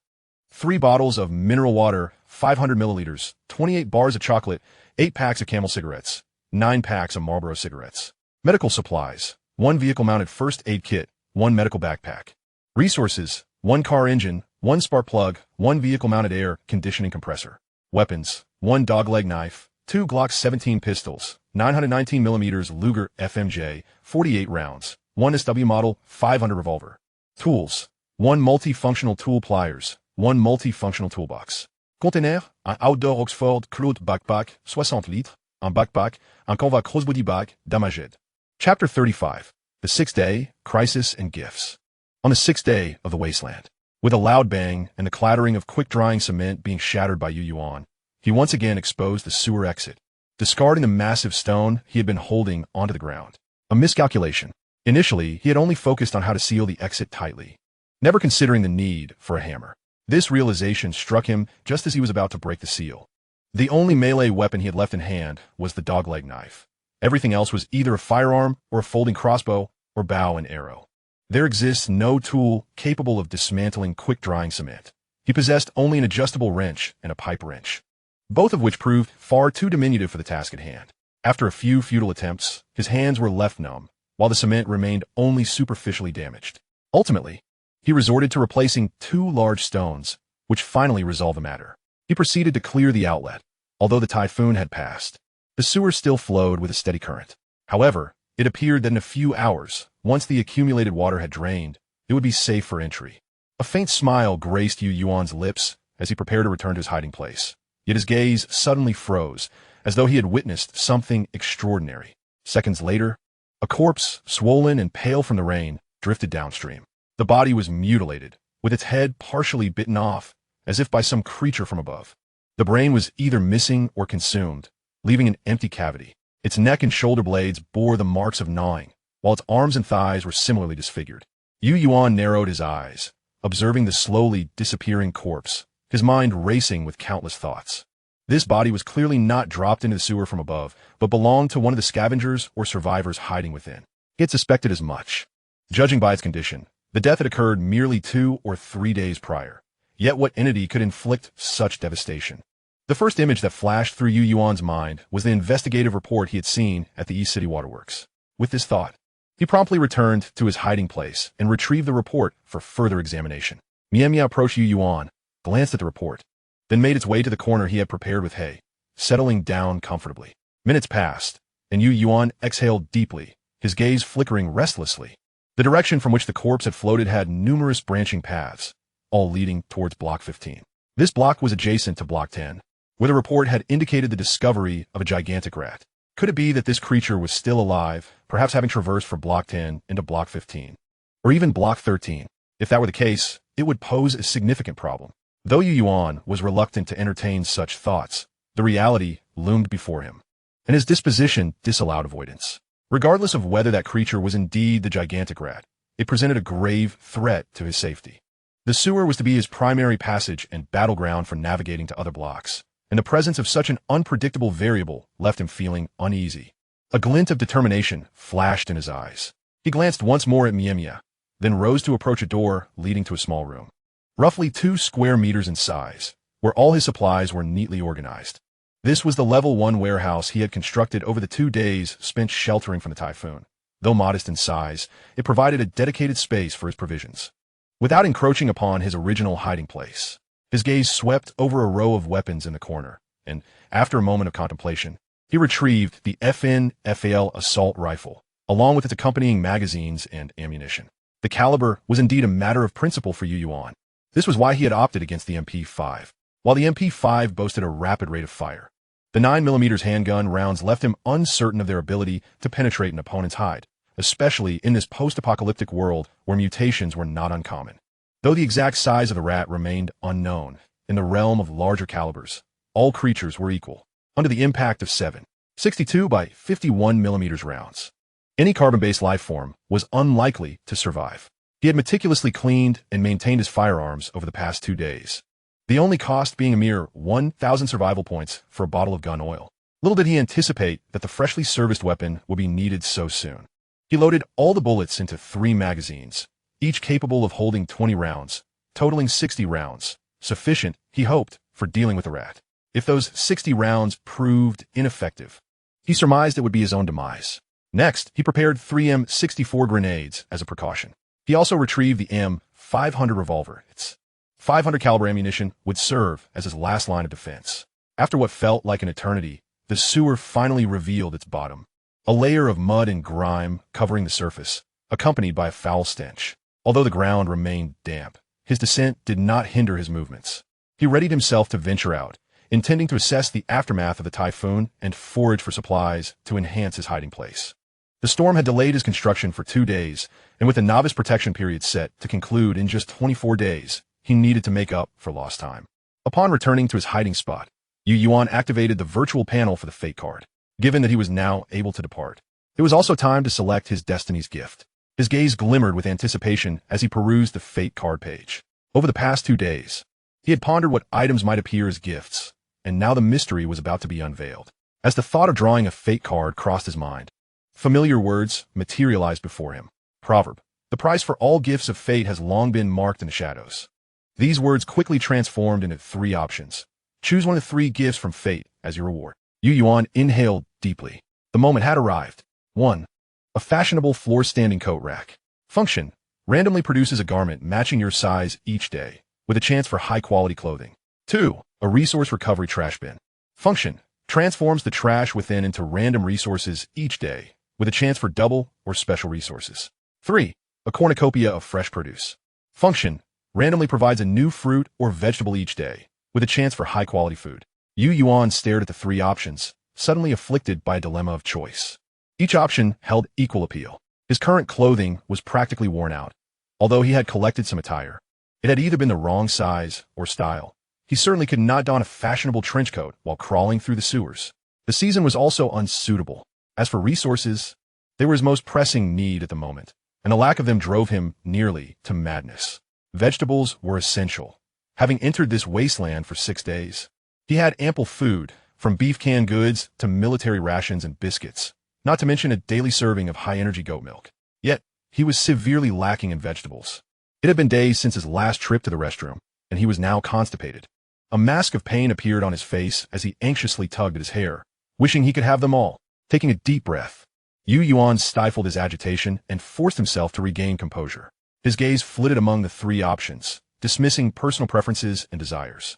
3 bottles of mineral water, 500 milliliters, 28 bars of chocolate, 8 packs of Camel cigarettes, 9 packs of Marlboro cigarettes. Medical supplies: 1 vehicle-mounted first aid kit, 1 medical backpack. Resources: 1 car engine, 1 spark plug, 1 vehicle-mounted air conditioning compressor. Weapons: 1 dogleg knife, 2 Glock 17 pistols, 919mm Luger FMJ, 48 rounds, 1 SW Model 500 revolver. Tools: 1 multifunctional tool pliers, 1 multifunctional toolbox. Container: un outdoor Oxford Cloth backpack, 60 litres, un backpack, un canvas crossbody bag, damaged. Chapter 35. The 6th Day, Crisis and Gifts. On the 6th day of the Wasteland, with a loud bang and the clattering of quick-drying cement being shattered by Yuan, he once again exposed the sewer exit, discarding the massive stone he had been holding onto the ground. A miscalculation. Initially, he had only focused on how to seal the exit tightly, never considering the need for a hammer. This realization struck him just as he was about to break the seal. The only melee weapon he had left in hand was the dogleg knife. Everything else was either a firearm or a folding crossbow or bow and arrow. There exists no tool capable of dismantling quick-drying cement. He possessed only an adjustable wrench and a pipe wrench, both of which proved far too diminutive for the task at hand. After a few futile attempts, his hands were left numb, while the cement remained only superficially damaged. Ultimately, he resorted to replacing 2 large stones, which finally resolved the matter. He proceeded to clear the outlet. Although the typhoon had passed, the sewer still flowed with a steady current. However, it appeared that in a few hours, once the accumulated water had drained, it would be safe for entry. A faint smile graced Yuan's lips as he prepared to return to his hiding place. Yet his gaze suddenly froze, as though he had witnessed something extraordinary. Seconds later, a corpse, swollen and pale from the rain, drifted downstream. The body was mutilated, with its head partially bitten off, as if by some creature from above. The brain was either missing or consumed, leaving an empty cavity. Its neck and shoulder blades bore the marks of gnawing, while its arms and thighs were similarly disfigured. Yuan narrowed his eyes, observing the slowly disappearing corpse, his mind racing with countless thoughts. This body was clearly not dropped into the sewer from above, but belonged to one of the scavengers or survivors hiding within. He had suspected as much. Judging by its condition, the death had occurred merely 2 or 3 days prior, Yet what entity could inflict such devastation? The first image that flashed through Yuan's mind was the investigative report he had seen at the East City Waterworks. With this thought, he promptly returned to his hiding place and retrieved the report for further examination. Miemia approached Yuan, glanced at the report, then made its way to the corner he had prepared with hay, settling down comfortably. Minutes passed, and Yuan exhaled deeply, his gaze flickering restlessly. The direction from which the corpse had floated had numerous branching paths, all leading towards Block 15. This block was adjacent to Block 10, where the report had indicated the discovery of a gigantic rat. Could it be that this creature was still alive, perhaps having traversed from Block 10 into Block 15, or even Block 13? If that were the case, it would pose a significant problem. Though Yuan was reluctant to entertain such thoughts, the reality loomed before him, and his disposition disallowed avoidance. Regardless of whether that creature was indeed the gigantic rat, it presented a grave threat to his safety. The sewer was to be his primary passage and battleground for navigating to other blocks, and the presence of such an unpredictable variable left him feeling uneasy. A glint of determination flashed in his eyes. He glanced once more at Miemia, then rose to approach a door leading to a small room, roughly 2 square meters in size, where all his supplies were neatly organized. This was the Level 1 warehouse he had constructed over the 2 days spent sheltering from the typhoon. Though modest in size, it provided a dedicated space for his provisions. Without encroaching upon his original hiding place, his gaze swept over a row of weapons in the corner, and, after a moment of contemplation, he retrieved the FN-FAL assault rifle, along with its accompanying magazines and ammunition. The caliber was indeed a matter of principle for Yuan. This was why he had opted against the MP5. While the MP5 boasted a rapid rate of fire, the 9mm handgun rounds left him uncertain of their ability to penetrate an opponent's hide, especially in this post-apocalyptic world where mutations were not uncommon. Though the exact size of the rat remained unknown, in the realm of larger calibers, all creatures were equal, under the impact of 7.62 by 51mm rounds. Any carbon-based life form was unlikely to survive. He had meticulously cleaned and maintained his firearms over the past 2 days, the only cost being a mere 1,000 survival points for a bottle of gun oil. Little did he anticipate that the freshly serviced weapon would be needed so soon. He loaded all the bullets into 3 magazines, each capable of holding 20 rounds, totaling 60 rounds, sufficient, he hoped, for dealing with the rat. If those 60 rounds proved ineffective, he surmised it would be his own demise. Next, he prepared 3 M64 grenades as a precaution. He also retrieved the M500 revolver. Its 500 caliber ammunition would serve as his last line of defense. After what felt like an eternity, the sewer finally revealed its bottom. A layer of mud and grime covering the surface, accompanied by a foul stench. Although the ground remained damp, his descent did not hinder his movements. He readied himself to venture out, intending to assess the aftermath of the typhoon and forage for supplies to enhance his hiding place. The storm had delayed his construction for 2 days, and with the novice protection period set to conclude in just 24 days, he needed to make up for lost time. Upon returning to his hiding spot, Yuan activated the virtual panel for the fate card. Given that he was now able to depart, it was also time to select his destiny's gift. His gaze glimmered with anticipation as he perused the fate card page. Over the past 2 days, he had pondered what items might appear as gifts, and now the mystery was about to be unveiled. As the thought of drawing a fate card crossed his mind, familiar words materialized before him. Proverb: the price for all gifts of fate has long been marked in the shadows. These words quickly transformed into 3 options. Choose one of the 3 gifts from fate as your reward. Yuan inhaled deeply. The moment had arrived. 1. A fashionable floor-standing coat rack. Function: randomly produces a garment matching your size each day, with a chance for high-quality clothing. 2. A resource recovery trash bin. Function: transforms the trash within into random resources each day, with a chance for double or special resources. 3. A cornucopia of fresh produce. Function: randomly provides a new fruit or vegetable each day, with a chance for high-quality food. Yuan stared at the 3 options, suddenly afflicted by a dilemma of choice. Each option held equal appeal. His current clothing was practically worn out. Although he had collected some attire, it had either been the wrong size or style. He certainly could not don a fashionable trench coat while crawling through the sewers. The season was also unsuitable. As for resources, they were his most pressing need at the moment, and the lack of them drove him nearly to madness. Vegetables were essential. Having entered this wasteland for 6 days, he had ample food, from beef canned goods to military rations and biscuits, not to mention a daily serving of high-energy goat milk. Yet, he was severely lacking in vegetables. It had been days since his last trip to the restroom, and he was now constipated. A mask of pain appeared on his face as he anxiously tugged at his hair, wishing he could have them all. Taking a deep breath, Yuan stifled his agitation and forced himself to regain composure. His gaze flitted among the three options, dismissing personal preferences and desires,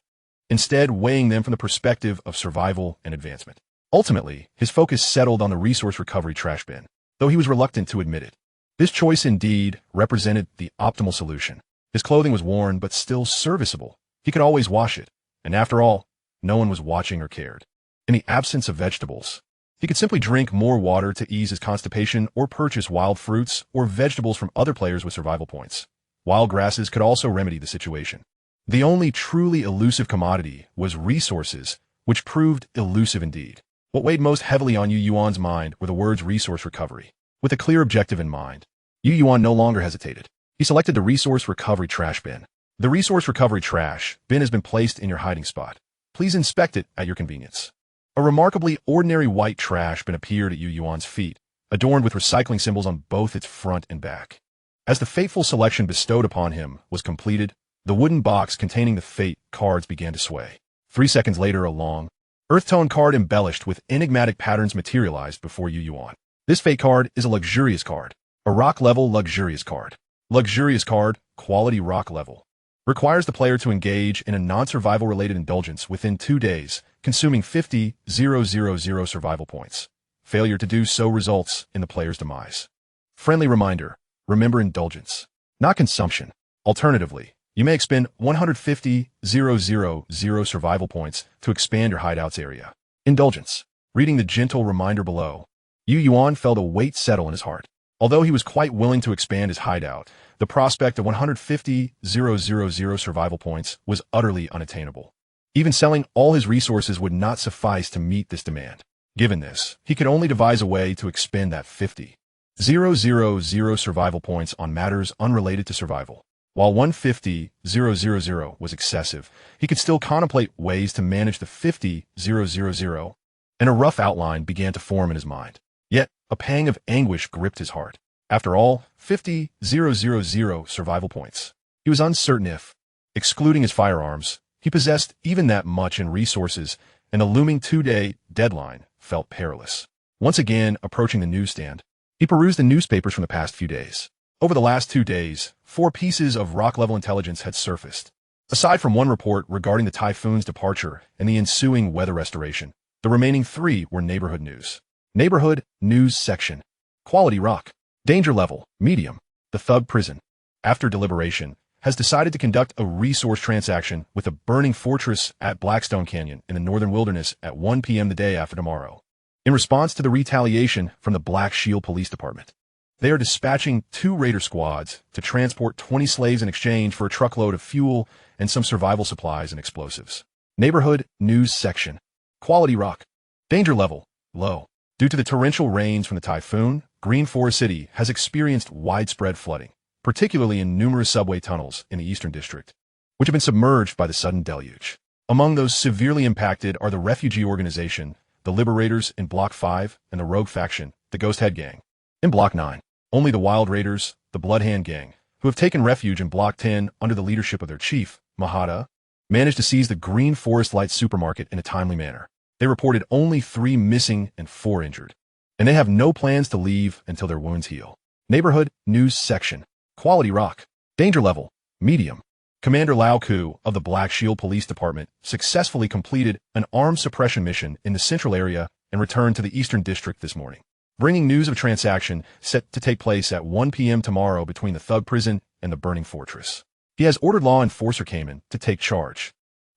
instead weighing them from the perspective of survival and advancement. Ultimately, his focus settled on the resource recovery trash bin, though he was reluctant to admit it. This choice indeed represented the optimal solution. His clothing was worn but still serviceable. He could always wash it, and after all, no one was watching or cared. In the absence of vegetables, he could simply drink more water to ease his constipation or purchase wild fruits or vegetables from other players with survival points. Wild grasses could also remedy the situation. The only truly elusive commodity was resources, which proved elusive indeed. What weighed most heavily on Yuan's mind were the words resource recovery. With a clear objective in mind, Yuan no longer hesitated. He selected the resource recovery trash bin. The resource recovery trash bin has been placed in your hiding spot. Please inspect it at your convenience. A remarkably ordinary white trash bin appeared at Yuan's feet, adorned with recycling symbols on both its front and back. As the fateful selection bestowed upon him was completed, the wooden box containing the fate cards began to sway. 3 seconds later, a long, earth-tone card embellished with enigmatic patterns materialized before Yuan. This fate card is a luxurious card, a rock-level luxurious card. Luxurious card, quality rock level. Requires the player to engage in a non-survival related indulgence within 2 days, consuming 50,000 survival points. Failure to do so results in the player's demise. Friendly reminder, remember indulgence, not consumption. Alternatively, you may expend 150,000 survival points to expand your hideout's area. Indulgence. Reading the gentle reminder below, Yuan felt a weight settle in his heart. Although he was quite willing to expand his hideout, the prospect of 150,000 survival points was utterly unattainable. Even selling all his resources would not suffice to meet this demand. Given this, he could only devise a way to expend that 50,000 survival points on matters unrelated to survival. While 150,000 was excessive, he could still contemplate ways to manage the 50,000, and a rough outline began to form in his mind. Yet, a pang of anguish gripped his heart. After all, 50,000 survival points. He was uncertain if, excluding his firearms, he possessed even that much in resources, and a looming 2-day deadline felt perilous. Once again, approaching the newsstand, he perused the newspapers from the past few days. Over the last 2 days, 4 pieces of rock-level intelligence had surfaced. Aside from one report regarding the typhoon's departure and the ensuing weather restoration, the remaining 3 were neighborhood news. Neighborhood News Section. Quality rock. Danger level, medium. The Thug Prison, after deliberation, has decided to conduct a resource transaction with a burning fortress at Blackstone Canyon in the northern wilderness at 1 p.m. the day after tomorrow. In response to the retaliation from the Black Shield Police Department, they are dispatching 2 raider squads to transport 20 slaves in exchange for a truckload of fuel and some survival supplies and explosives. Neighborhood News Section. Quality rock. Danger level, low. Due to the torrential rains from the typhoon, Green Forest City has experienced widespread flooding, particularly in numerous subway tunnels in the Eastern District, which have been submerged by the sudden deluge. Among those severely impacted are the Refugee Organization, the Liberators in Block 5, and the Rogue Faction, the Ghost Head Gang. In Block 9, only the Wild Raiders, the Bloodhand Gang, who have taken refuge in Block 10 under the leadership of their chief, Mahada, managed to seize the Green Forest Light supermarket in a timely manner. They reported only 3 missing and 4 injured, and they have no plans to leave until their wounds heal. Neighborhood News Section. Quality rock. Danger level, medium. Commander Lao Ku of the Black Shield Police Department successfully completed an arms suppression mission in the central area and returned to the Eastern District this morning, bringing news of a transaction set to take place at 1 p.m. tomorrow between the Thug Prison and the Burning Fortress. He has ordered Law Enforcer Cayman to take charge,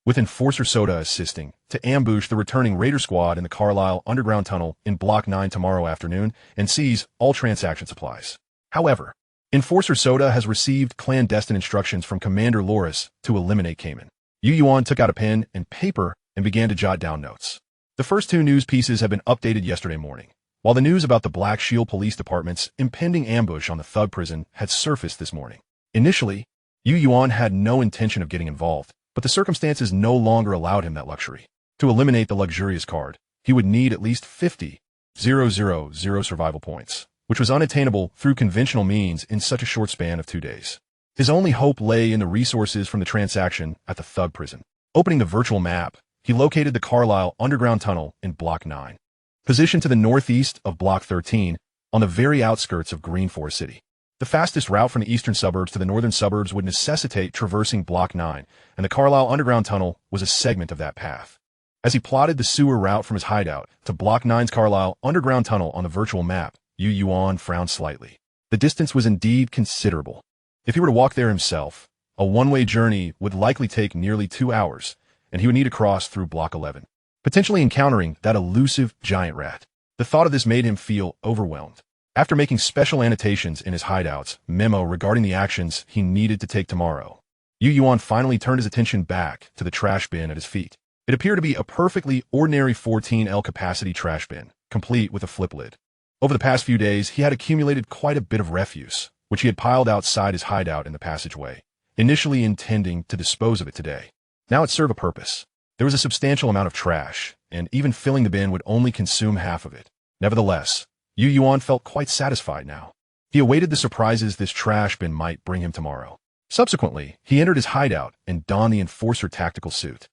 with Enforcer Soda assisting to ambush the returning Raider Squad in the Carlisle Underground Tunnel in Block 9 tomorrow afternoon and seize all transaction supplies. However, Enforcer Soda has received clandestine instructions from Commander Loris to eliminate Cayman. Yuan took out a pen and paper and began to jot down notes. The first 2 news pieces have been updated yesterday morning, while the news about the Black Shield Police Department's impending ambush on the Thug Prison had surfaced this morning. Initially, Yuan had no intention of getting involved, but the circumstances no longer allowed him that luxury. To eliminate the luxurious card, he would need at least 50,000 survival points, which was unattainable through conventional means in such a short span of 2 days. His only hope lay in the resources from the transaction at the thug prison. Opening the virtual map, he located the Carlisle underground tunnel in Block 9, positioned to the northeast of Block 13, on the very outskirts of Green Forest City. The fastest route from the eastern suburbs to the northern suburbs would necessitate traversing Block 9, and the Carlisle underground tunnel was a segment of that path. As he plotted the sewer route from his hideout to Block 9's Carlisle underground tunnel on the virtual map, Yuan frowned slightly. The distance was indeed considerable. If he were to walk there himself, a one-way journey would likely take nearly 2 hours, and he would need to cross through Block 11, potentially encountering that elusive giant rat. The thought of this made him feel overwhelmed. After making special annotations in his hideout's memo regarding the actions he needed to take tomorrow, Yuan finally turned his attention back to the trash bin at his feet. It appeared to be a perfectly ordinary 14L capacity trash bin, complete with a flip lid. Over the past few days, he had accumulated quite a bit of refuse, which he had piled outside his hideout in the passageway, initially intending to dispose of it today. Now it served a purpose. There was a substantial amount of trash, and even filling the bin would only consume half of it. Nevertheless, Yuan felt quite satisfied now. He awaited the surprises this trash bin might bring him tomorrow. Subsequently, he entered his hideout and donned the Enforcer tactical suit.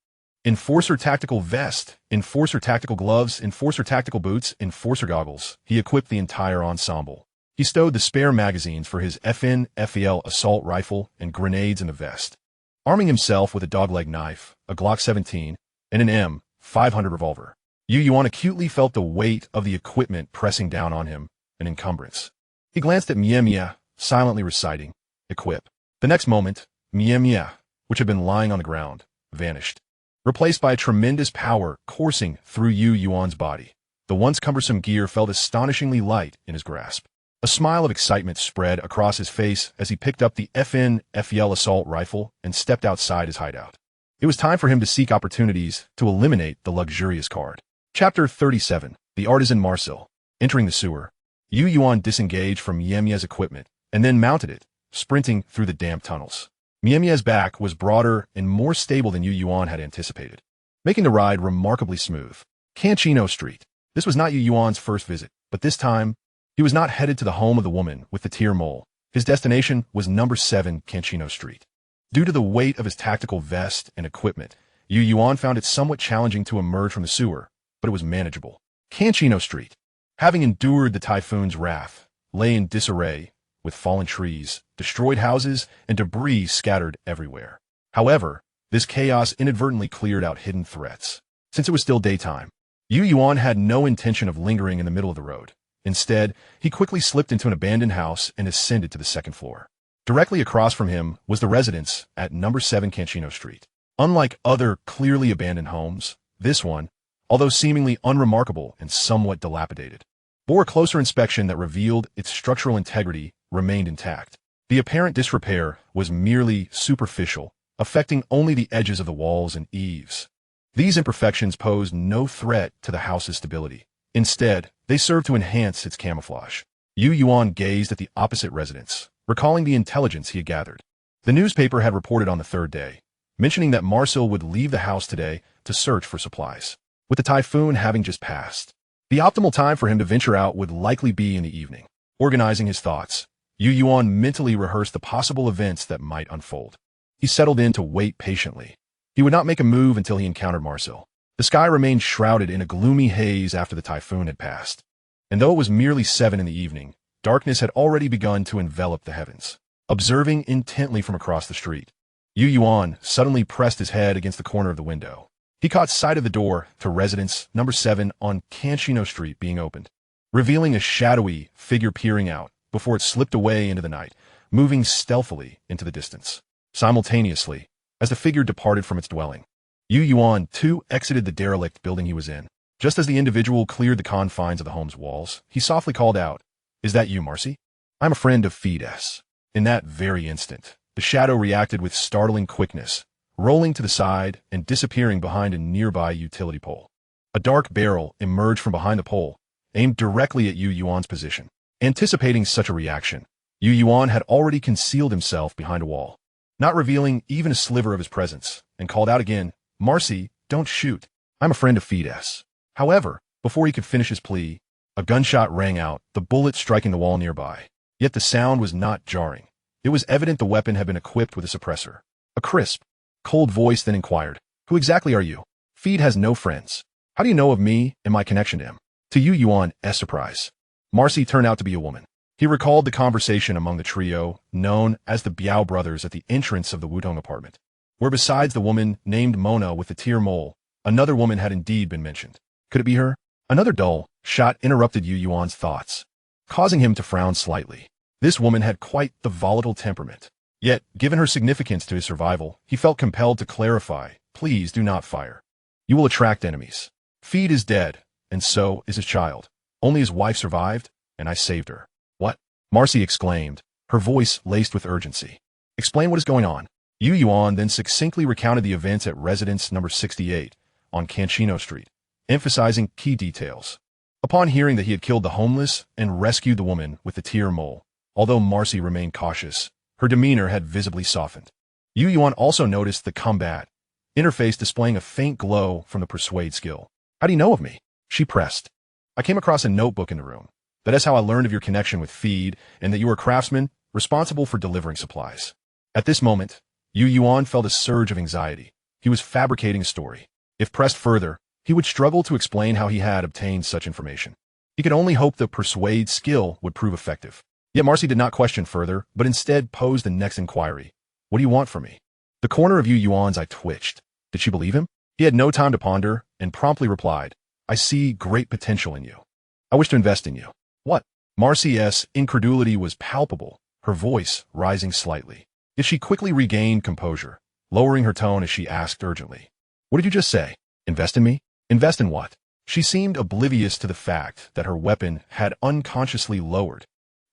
Enforcer tactical vest, Enforcer tactical gloves, Enforcer tactical boots, Enforcer goggles. He equipped the entire ensemble. He stowed the spare magazines for his FN/FEL assault rifle and grenades in the vest. Arming himself with a dogleg knife, a Glock 17, and an M500 revolver, Yuan acutely felt the weight of the equipment pressing down on him, an encumbrance. He glanced at Mia, silently reciting, "Equip." The next moment, Mia, which had been lying on the ground, vanished, replaced by a tremendous power coursing through Yuan's body. The once cumbersome gear felt astonishingly light in his grasp. A smile of excitement spread across his face as he picked up the FN/FEL assault rifle and stepped outside his hideout. It was time for him to seek opportunities to eliminate the luxurious card. Chapter 37. The Artisan Marcel. Entering the sewer, Yuan disengaged from Mia's equipment and then mounted it, sprinting through the damp tunnels. Mia's back was broader and more stable than Yuan had anticipated, making the ride remarkably smooth. Canchino Street. This was not Yuan's first visit, but this time, he was not headed to the home of the woman with the tear mole. His destination was number 7 Canchino Street. Due to the weight of his tactical vest and equipment, Yuan found it somewhat challenging to emerge from the sewer, but it was manageable. Canchino Street, having endured the typhoon's wrath, lay in disarray, with fallen trees, destroyed houses, and debris scattered everywhere. However, this chaos inadvertently cleared out hidden threats. Since it was still daytime, Yuan had no intention of lingering in the middle of the road. Instead, he quickly slipped into an abandoned house and ascended to the second floor. Directly across from him was the residence at number 7 Canchino Street. Unlike other clearly abandoned homes, this one, although seemingly unremarkable and somewhat dilapidated, bore a closer inspection that revealed its structural integrity remained intact. The apparent disrepair was merely superficial, affecting only the edges of the walls and eaves. These imperfections posed no threat to the house's stability. Instead, they served to enhance its camouflage. Yuan gazed at the opposite residence, recalling the intelligence he had gathered. The newspaper had reported on the third day, mentioning that Marcel would leave the house today to search for supplies. With the typhoon having just passed, the optimal time for him to venture out would likely be in the evening. Organizing his thoughts, Yuan mentally rehearsed the possible events that might unfold. He settled in to wait patiently. He would not make a move until he encountered Marcel. The sky remained shrouded in a gloomy haze after the typhoon had passed, and though it was merely 7 in the evening, darkness had already begun to envelop the heavens. Observing intently from across the street, Yuan suddenly pressed his head against the corner of the window. He caught sight of the door to residence number 7 on Canchino Street being opened, revealing a shadowy figure peering out before it slipped away into the night, moving stealthily into the distance. Simultaneously, as the figure departed from its dwelling, Yuan too exited the derelict building he was in. Just as the individual cleared the confines of the home's walls, he softly called out, "Is that you, Marcy? I'm a friend of Fides." In that very instant, the shadow reacted with startling quickness, rolling to the side and disappearing behind a nearby utility pole. A dark barrel emerged from behind the pole, aimed directly at Yuan's position. Anticipating such a reaction, Yuan had already concealed himself behind a wall, not revealing even a sliver of his presence, and called out again, "Marcy, don't shoot. I'm a friend of Fides." However, before he could finish his plea, a gunshot rang out, the bullet striking the wall nearby. Yet the sound was not jarring. It was evident the weapon had been equipped with a suppressor. A crisp, cold voice then inquired, "Who exactly are you?" Feed has no friends. How do you know of me and my connection to him? To Yuan's surprise, Marcy turned out to be a woman. He recalled the conversation among the trio, known as the Biao brothers, at the entrance of the Wutong apartment, where besides the woman named Mona with the tear mole, another woman had indeed been mentioned. Could it be her? Another dull shot interrupted Yuan's thoughts, causing him to frown slightly. This woman had quite the volatile temperament. Yet, given her significance to his survival, he felt compelled to clarify, "Please do not fire. You will attract enemies. Feed is dead, and so is his child. Only his wife survived, and I saved her." "What?" Marcy exclaimed, her voice laced with urgency. "Explain what is going on." Yuan then succinctly recounted the events at residence number 68 on Canchino Street, emphasizing key details. Upon hearing that he had killed the homeless and rescued the woman with the tear mole, although Marcy remained cautious, her demeanor had visibly softened. Yuan also noticed the combat interface displaying a faint glow from the persuade skill. "How do you know of me?" she pressed. "I came across a notebook in the room. That is how I learned of your connection with Feed and that you are a craftsman responsible for delivering supplies." At this moment, Yuan felt a surge of anxiety. He was fabricating a story. If pressed further, he would struggle to explain how he had obtained such information. He could only hope the persuade skill would prove effective. Yet Marcy did not question further, but instead posed the next inquiry. "What do you want from me?" The corner of Yuan's eye twitched. Did she believe him? He had no time to ponder, and promptly replied, "I see great potential in you. I wish to invest in you." "What?" Marcy's incredulity was palpable, her voice rising slightly. Yet she quickly regained composure, lowering her tone as she asked urgently, "What did you just say? Invest in me? Invest in what?" She seemed oblivious to the fact that her weapon had unconsciously lowered,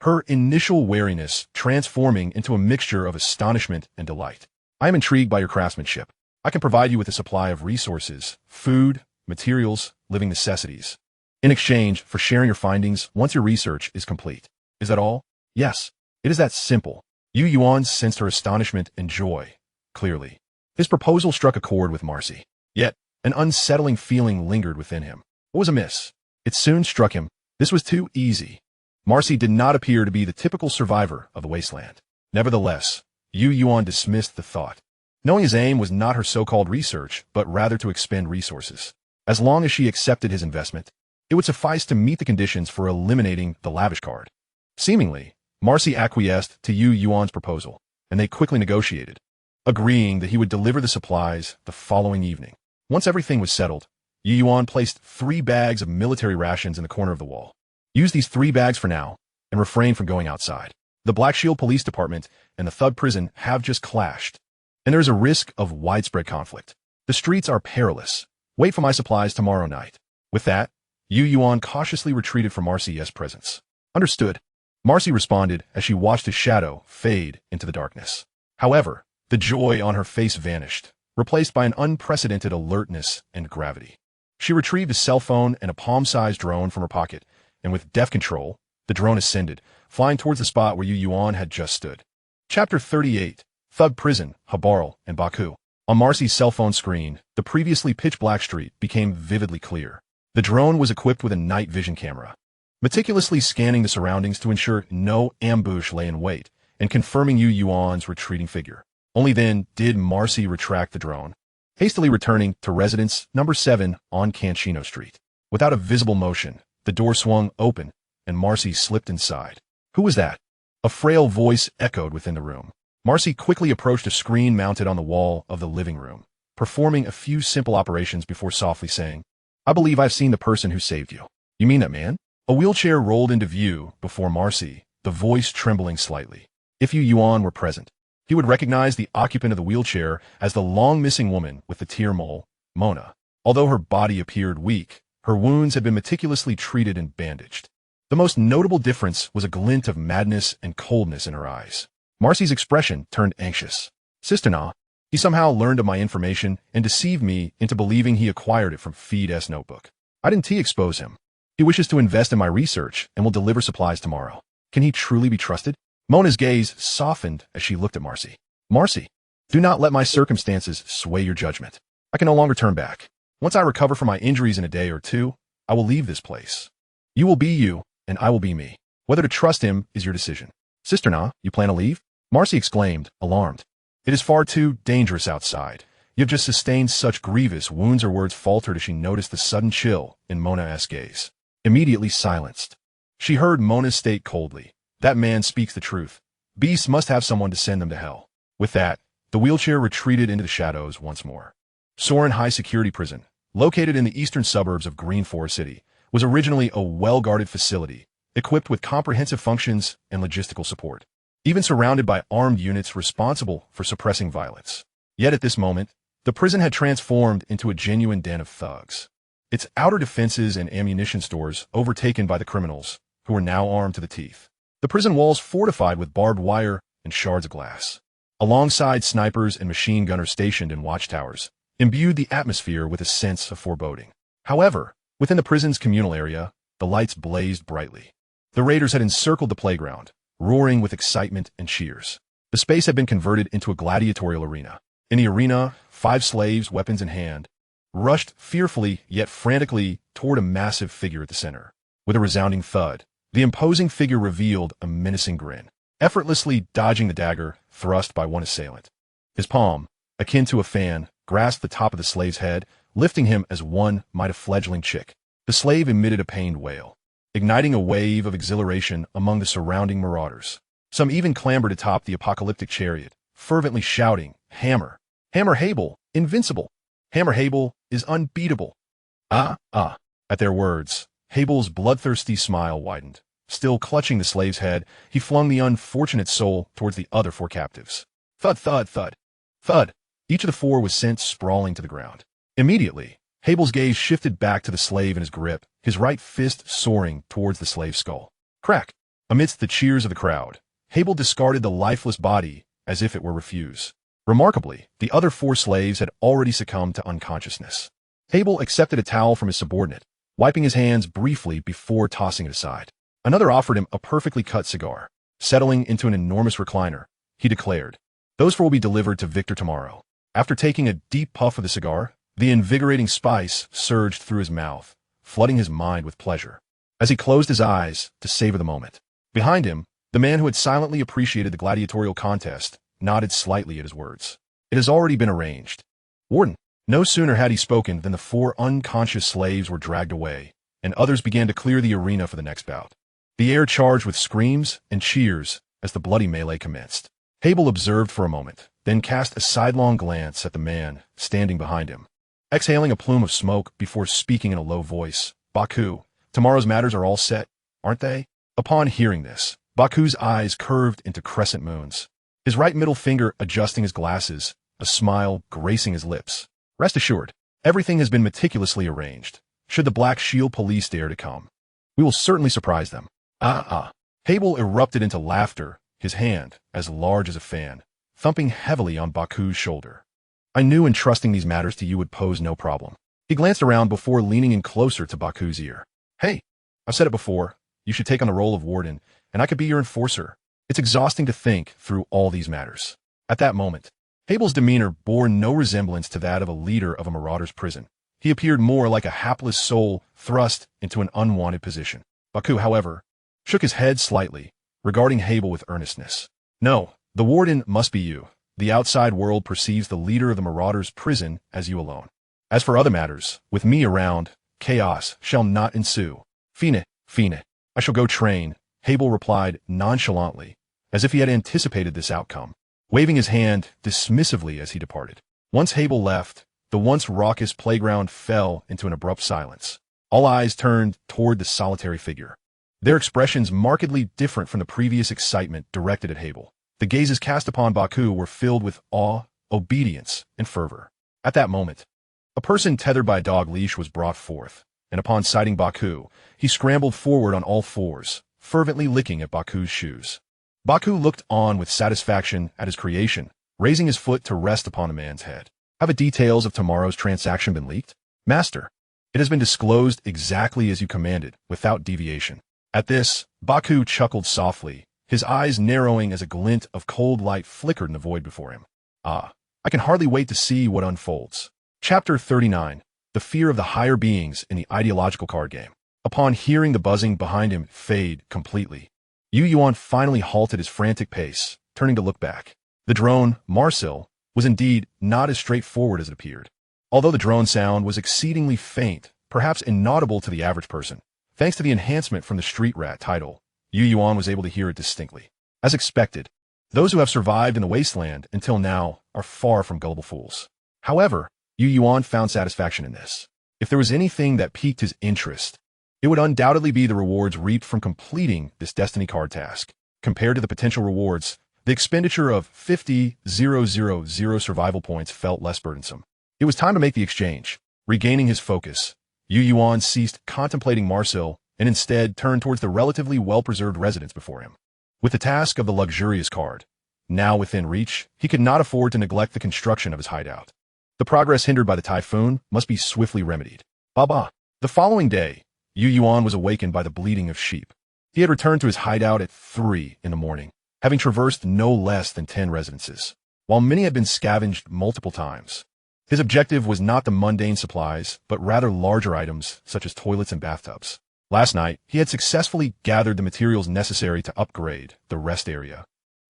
her initial wariness transforming into a mixture of astonishment and delight. "I am intrigued by your craftsmanship. I can provide you with a supply of resources, food, materials, living necessities, in exchange for sharing your findings once your research is complete." "Is that all?" "Yes, it is that simple." Yuan sensed her astonishment and joy, clearly. His proposal struck a chord with Marcy. Yet, an unsettling feeling lingered within him. What was amiss? It soon struck him. This was too easy. Marcy did not appear to be the typical survivor of the Wasteland. Nevertheless, Yuan dismissed the thought, knowing his aim was not her so-called research, but rather to expend resources. As long as she accepted his investment, it would suffice to meet the conditions for eliminating the lavish card. Seemingly, Marcy acquiesced to Yuan's proposal, and they quickly negotiated, agreeing that he would deliver the supplies the following evening. Once everything was settled, Yuan placed 3 bags of military rations in the corner of the wall. "Use these 3 bags for now, and refrain from going outside. The Black Shield Police Department and the Thug Prison have just clashed, and there is a risk of widespread conflict. The streets are perilous. Wait for my supplies tomorrow night." With that, Yuan cautiously retreated from Marcy's presence. "Understood," Marcy responded as she watched his shadow fade into the darkness. However, the joy on her face vanished, replaced by an unprecedented alertness and gravity. She retrieved a cell phone and a palm-sized drone from her pocket, and with deft control, the drone ascended, flying towards the spot where Yuan had just stood. Chapter 38, Thug Prison, Habarl, and Baku. On Marcy's cell phone screen, the previously pitch-black street became vividly clear. The drone was equipped with a night vision camera, meticulously scanning the surroundings to ensure no ambush lay in wait, and confirming Yuan's retreating figure. Only then did Marcy retract the drone, hastily returning to residence number 7 on Canchino Street. Without a visible motion, the door swung open, and Marcy slipped inside. "Who was that?" A frail voice echoed within the room. Marcy quickly approached a screen mounted on the wall of the living room, performing a few simple operations before softly saying, "I believe I've seen the person who saved you." "You mean that man?" A wheelchair rolled into view before Marcy, the voice trembling slightly. If Yuan were present, he would recognize the occupant of the wheelchair as the long-missing woman with the tear mole, Mona. Although her body appeared weak, her wounds had been meticulously treated and bandaged. The most notable difference was a glint of madness and coldness in her eyes. Marcy's expression turned anxious. "Sister Na, he somehow learned of my information and deceived me into believing he acquired it from Feed's notebook. I didn't expose him. He wishes to invest in my research and will deliver supplies tomorrow. Can he truly be trusted?" Mona's gaze softened as she looked at Marcy. "Marcy, do not let my circumstances sway your judgment. I can no longer turn back. Once I recover from my injuries in a day or 2, I will leave this place. You will be you, and I will be me. Whether to trust him is your decision." "Sister Na, you plan to leave?" Marcy exclaimed, alarmed. It is far too dangerous outside. You have just sustained such grievous wounds. Her words faltered as she noticed the sudden chill in Mona's gaze. Immediately silenced. She heard Mona state coldly, "That man speaks the truth. Beasts must have someone to send them to hell." With that, the wheelchair retreated into the shadows once more. Soren High Security Prison, located in the eastern suburbs of Green Forest City, was originally a well-guarded facility, equipped with comprehensive functions and logistical support, even surrounded by armed units responsible for suppressing violence. Yet at this moment, the prison had transformed into a genuine den of thugs. Its outer defenses and ammunition stores overtaken by the criminals, who were now armed to the teeth. The prison walls fortified with barbed wire and shards of glass, alongside snipers and machine gunners stationed in watchtowers, imbued the atmosphere with a sense of foreboding. However, within the prison's communal area, the lights blazed brightly. The raiders had encircled the playground, roaring with excitement and cheers. The space had been converted into a gladiatorial arena. In the arena, 5 slaves, weapons in hand, rushed fearfully yet frantically toward a massive figure at the center. With a resounding thud, the imposing figure revealed a menacing grin, effortlessly dodging the dagger thrust by one assailant. His palm, akin to a fan, grasped the top of the slave's head, lifting him as one might a fledgling chick. The slave emitted a pained wail, igniting a wave of exhilaration among the surrounding marauders. Some even clambered atop the apocalyptic chariot, fervently shouting, "Hammer! Hammer Habel! Invincible! Hammer Habel is unbeatable!" Ah! At their words, Habel's bloodthirsty smile widened. Still clutching the slave's head, he flung the unfortunate soul towards the other 4 captives. Thud, thud, thud. Thud! Each of the 4 was sent sprawling to the ground. Immediately, Habel's gaze shifted back to the slave in his grip, his right fist soaring towards the slave's skull. Crack! Amidst the cheers of the crowd, Habel discarded the lifeless body as if it were refuse. Remarkably, the other 4 slaves had already succumbed to unconsciousness. Habel accepted a towel from his subordinate, wiping his hands briefly before tossing it aside. Another offered him a perfectly cut cigar. Settling into an enormous recliner, he declared, "Those 4 will be delivered to Victor tomorrow." After taking a deep puff of the cigar, the invigorating spice surged through his mouth, flooding his mind with pleasure. As he closed his eyes to savor the moment, behind him, the man who had silently appreciated the gladiatorial contest nodded slightly at his words. "It has already been arranged." Warden. No sooner had he spoken than the 4 unconscious slaves were dragged away, and others began to clear the arena for the next bout. The air charged with screams and cheers as the bloody melee commenced. Habel observed for a moment, then cast a sidelong glance at the man standing behind him, exhaling a plume of smoke before speaking in a low voice. "Baku, tomorrow's matters are all set, aren't they?" Upon hearing this, Baku's eyes curved into crescent moons, his right middle finger adjusting his glasses, a smile gracing his lips. "Rest assured, everything has been meticulously arranged. Should the Black Shield police dare to come, we will certainly surprise them." Habel erupted into laughter, his hand, as large as a fan, thumping heavily on Baku's shoulder. "I knew entrusting these matters to you would pose no problem." He glanced around before leaning in closer to Baku's ear. "Hey, I've said it before, you should take on the role of warden, and I could be your enforcer. It's exhausting to think through all these matters." At that moment, Habel's demeanor bore no resemblance to that of a leader of a marauder's prison. He appeared more like a hapless soul thrust into an unwanted position. Baku, however, shook his head slightly, regarding Habel with earnestness. "No, the warden must be you. The outside world perceives the leader of the marauder's prison as you alone. As for other matters, with me around, chaos shall not ensue. Fine, I shall go train," Habel replied nonchalantly, as if he had anticipated this outcome, waving his hand dismissively as he departed. Once Habel left, the once raucous playground fell into an abrupt silence. All eyes turned toward the solitary figure, their expressions markedly different from the previous excitement directed at Habel. The gazes cast upon Baku were filled with awe, obedience, and fervor. At that moment, a person tethered by a dog leash was brought forth, and upon sighting Baku, he scrambled forward on all 4s, fervently licking at Baku's shoes. Baku looked on with satisfaction at his creation, raising his foot to rest upon the man's head. "Have the details of tomorrow's transaction been leaked?" "Master, it has been disclosed exactly as you commanded, without deviation." At this, Baku chuckled softly, his eyes narrowing as a glint of cold light flickered in the void before him. "I can hardly wait to see what unfolds." Chapter 39. The Fear of the Higher Beings in the Ideological Card Game. Upon hearing the buzzing behind him fade completely, Yuan finally halted his frantic pace, turning to look back. The drone, Marcel, was indeed not as straightforward as it appeared. Although the drone sound was exceedingly faint, perhaps inaudible to the average person, thanks to the enhancement from the Street Rat title, Yuan was able to hear it distinctly. As expected, those who have survived in the Wasteland until now are far from gullible fools. However, Yuan found satisfaction in this. If there was anything that piqued his interest, it would undoubtedly be the rewards reaped from completing this Destiny card task. Compared to the potential rewards, the expenditure of 50,000 survival points felt less burdensome. It was time to make the exchange. Regaining his focus, Yuan ceased contemplating Marcel and instead turned towards the relatively well-preserved residence before him. With the task of the luxurious card now within reach, he could not afford to neglect the construction of his hideout. The progress hindered by the typhoon must be swiftly remedied. Baba. The following day, Yuan was awakened by the bleating of sheep. He had returned to his hideout at 3 in the morning, having traversed no less than 10 residences. While many had been scavenged multiple times, his objective was not the mundane supplies, but rather larger items such as toilets and bathtubs. Last night, he had successfully gathered the materials necessary to upgrade the rest area.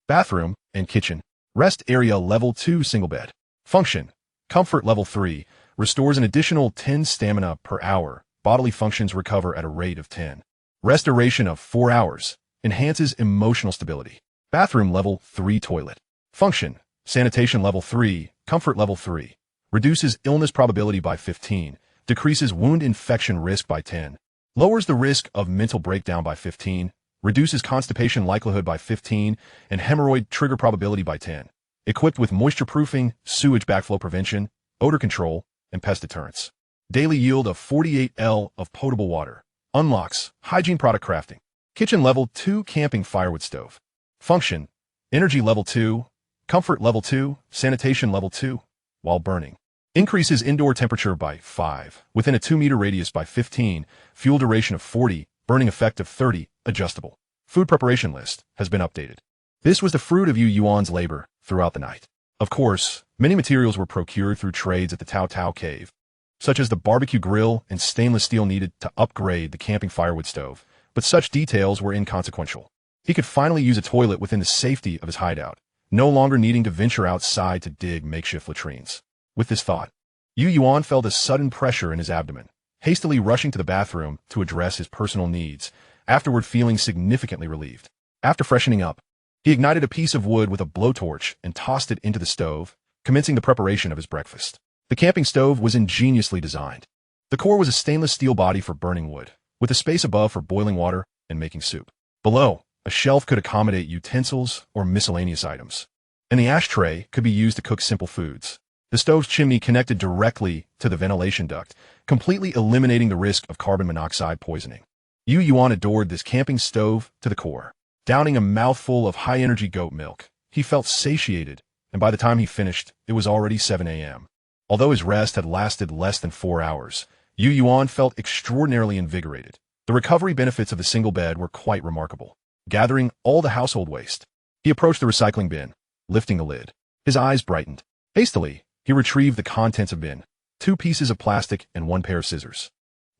Bathroom and kitchen. Rest area level 2 single bed. Function. Comfort level 3. Restores an additional 10 stamina per hour. Bodily functions recover at a rate of 10. Restoration of 4 hours. Enhances emotional stability. Bathroom level 3 toilet. Function. Sanitation level 3. Comfort level 3. Reduces illness probability by 15. Decreases wound infection risk by 10. Lowers the risk of mental breakdown by 15. Reduces constipation likelihood by 15. And hemorrhoid trigger probability by 10. Equipped with moisture-proofing, sewage backflow prevention, odor control, and pest deterrence. Daily yield of 48 L of potable water. Unlocks hygiene product crafting. Kitchen level 2 camping firewood stove. Function. Energy level 2. Comfort level 2. Sanitation level 2. While burning. Increases indoor temperature by 5. Within a 2-meter radius by 15. Fuel duration of 40. Burning effect of 30. Adjustable. Food preparation list has been updated. This was the fruit of Yuan's labor throughout the night. Of course, many materials were procured through trades at the Tao Tao cave, such as the barbecue grill and stainless steel needed to upgrade the camping firewood stove, but such details were inconsequential. He could finally use a toilet within the safety of his hideout, no longer needing to venture outside to dig makeshift latrines. With this thought, Yuan felt a sudden pressure in his abdomen, hastily rushing to the bathroom to address his personal needs, afterward feeling significantly relieved. After freshening up, he ignited a piece of wood with a blowtorch and tossed it into the stove, commencing the preparation of his breakfast. The camping stove was ingeniously designed. The core was a stainless steel body for burning wood, with a space above for boiling water and making soup. Below, a shelf could accommodate utensils or miscellaneous items, and the ashtray could be used to cook simple foods. The stove's chimney connected directly to the ventilation duct, completely eliminating the risk of carbon monoxide poisoning. Yuan adored this camping stove to the core. Downing a mouthful of high-energy goat milk, he felt satiated, and by the time he finished, it was already 7 a.m. Although his rest had lasted less than 4 hours, Yuan felt extraordinarily invigorated. The recovery benefits of the single bed were quite remarkable. Gathering all the household waste, he approached the recycling bin, lifting the lid. His eyes brightened. Hastily, he retrieved the contents of bin, 2 pieces of plastic and 1 pair of scissors.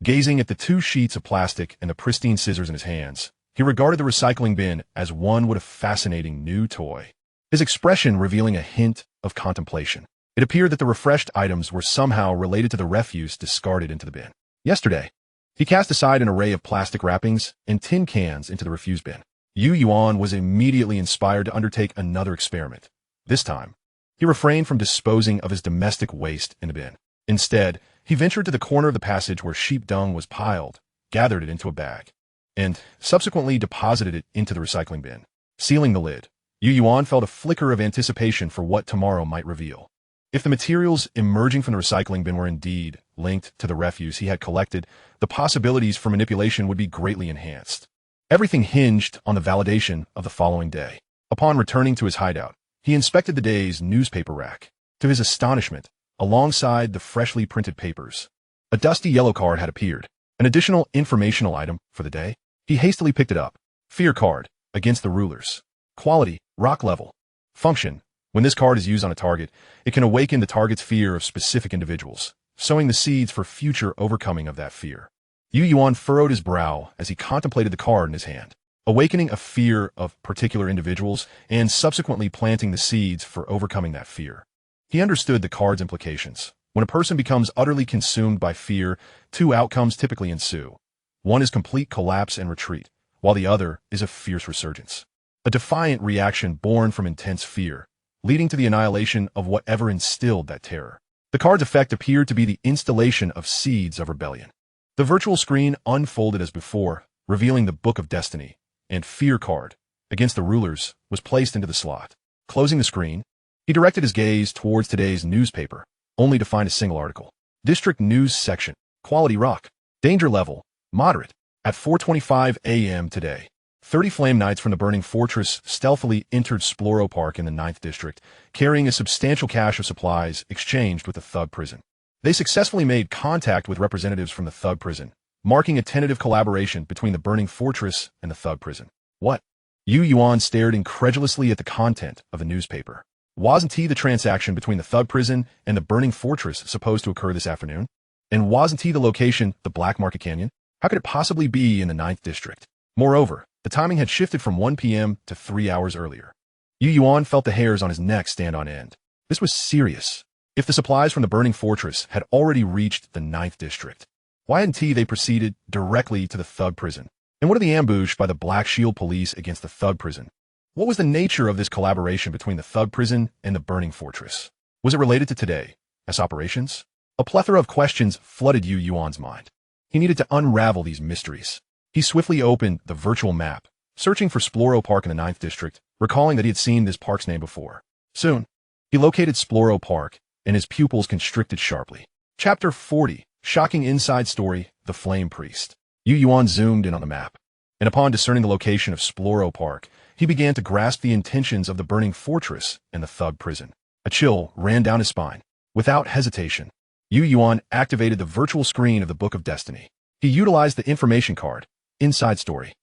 Gazing at the 2 sheets of plastic and the pristine scissors in his hands, he regarded the recycling bin as one would a fascinating new toy, his expression revealing a hint of contemplation. It appeared that the refreshed items were somehow related to the refuse discarded into the bin. Yesterday, he cast aside an array of plastic wrappings and tin cans into the refuse bin. Yuan was immediately inspired to undertake another experiment. This time, he refrained from disposing of his domestic waste in the bin. Instead, he ventured to the corner of the passage where sheep dung was piled, gathered it into a bag, and subsequently deposited it into the recycling bin. Sealing the lid, Yuan felt a flicker of anticipation for what tomorrow might reveal. If the materials emerging from the recycling bin were indeed linked to the refuse he had collected, the possibilities for manipulation would be greatly enhanced. Everything hinged on the validation of the following day. Upon returning to his hideout, he inspected the day's newspaper rack. To his astonishment, alongside the freshly printed papers, a dusty yellow card had appeared, an additional informational item for the day. He hastily picked it up. Fear card, against the rulers. Quality, rock level. Function, when this card is used on a target, it can awaken the target's fear of specific individuals, sowing the seeds for future overcoming of that fear. Yuan furrowed his brow as he contemplated the card in his hand. awakening a fear of particular individuals and subsequently planting the seeds for overcoming that fear. He understood the card's implications. When a person becomes utterly consumed by fear, two outcomes typically ensue. One is complete collapse and retreat, while the other is a fierce resurgence. A defiant reaction born from intense fear, leading to the annihilation of whatever instilled that terror. The card's effect appeared to be the installation of seeds of rebellion. The virtual screen unfolded as before, revealing the Book of Destiny, and Fear card, against the rulers, was placed into the slot. Closing the screen, he directed his gaze towards today's newspaper, only to find a single article. District News Section, Quality Rock. Danger level, moderate. At 4:25 a.m. today, 30 Flame Knights from the Burning Fortress stealthily entered Sploro Park in the 9th District, carrying a substantial cache of supplies exchanged with the Thug Prison. They successfully made contact with representatives from the Thug Prison, marking a tentative collaboration between the Burning Fortress and the Thug Prison. What? Yuan stared incredulously at the content of the newspaper. Wasn't the transaction between the Thug Prison and the Burning Fortress supposed to occur this afternoon? And wasn't the location the Black Market Canyon? How could it possibly be in the 9th District? Moreover, the timing had shifted from 1 p.m. to 3 hours earlier. Yuan felt the hairs on his neck stand on end. This was serious. If the supplies from the Burning Fortress had already reached the 9th District, why hadn't they proceeded directly to the Thug Prison? And what of the ambush by the Black Shield Police against the Thug Prison? What was the nature of this collaboration between the Thug Prison and the Burning Fortress? Was it related to today, as operations? A plethora of questions flooded Yuan's mind. He needed to unravel these mysteries. He swiftly opened the virtual map, searching for Sploro Park in the 9th District, recalling that he had seen this park's name before. Soon, he located Sploro Park, and his pupils constricted sharply. Chapter 40, Shocking Inside Story, The Flame Priest. Yuan zoomed in on the map, and upon discerning the location of Sploro Park, he began to grasp the intentions of the Burning Fortress and the Thug Prison. A chill ran down his spine. Without hesitation, Yuan activated the virtual screen of the Book of Destiny. He utilized the information card, Inside Story.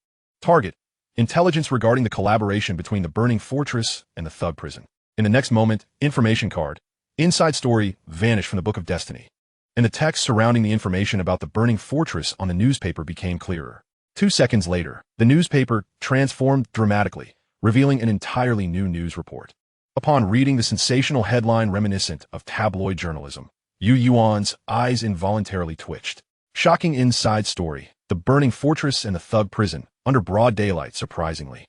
Target, intelligence regarding the collaboration between the Burning Fortress and the Thug Prison. In the next moment, information card, Inside Story, vanished from the Book of Destiny, and the text surrounding the information about the Burning Fortress on the newspaper became clearer. 2 seconds later, the newspaper transformed dramatically, revealing an entirely new news report. Upon reading the sensational headline reminiscent of tabloid journalism, Yuan's eyes involuntarily twitched. Shocking Inside Story, the Burning Fortress and the Thug Prison, under broad daylight surprisingly.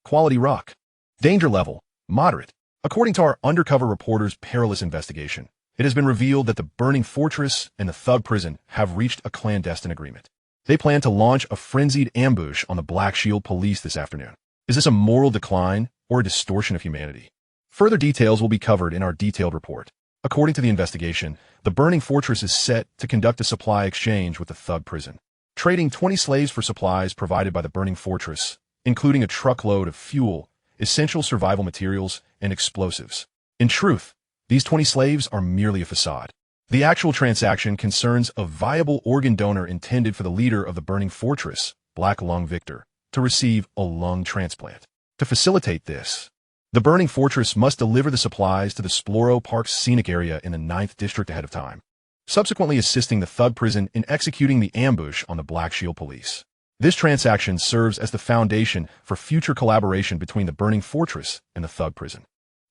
Quality rock. Danger level, moderate. According to our undercover reporter's perilous investigation, it has been revealed that the Burning Fortress and the Thug Prison have reached a clandestine agreement. They plan to launch a frenzied ambush on the Black Shield Police this afternoon. Is this a moral decline or a distortion of humanity? Further details will be covered in our detailed report. According to the investigation, the Burning Fortress is set to conduct a supply exchange with the Thug Prison, trading 20 slaves for supplies provided by the Burning Fortress, including a truckload of fuel, essential survival materials, and explosives. In truth, these 20 slaves are merely a facade. The actual transaction concerns a viable organ donor intended for the leader of the Burning Fortress, Black Lung Victor, to receive a lung transplant. To facilitate this, the Burning Fortress must deliver the supplies to the Sploro Park's scenic area in the 9th District ahead of time, subsequently assisting the Thug Prison in executing the ambush on the Black Shield Police. This transaction serves as the foundation for future collaboration between the Burning Fortress and the Thug Prison.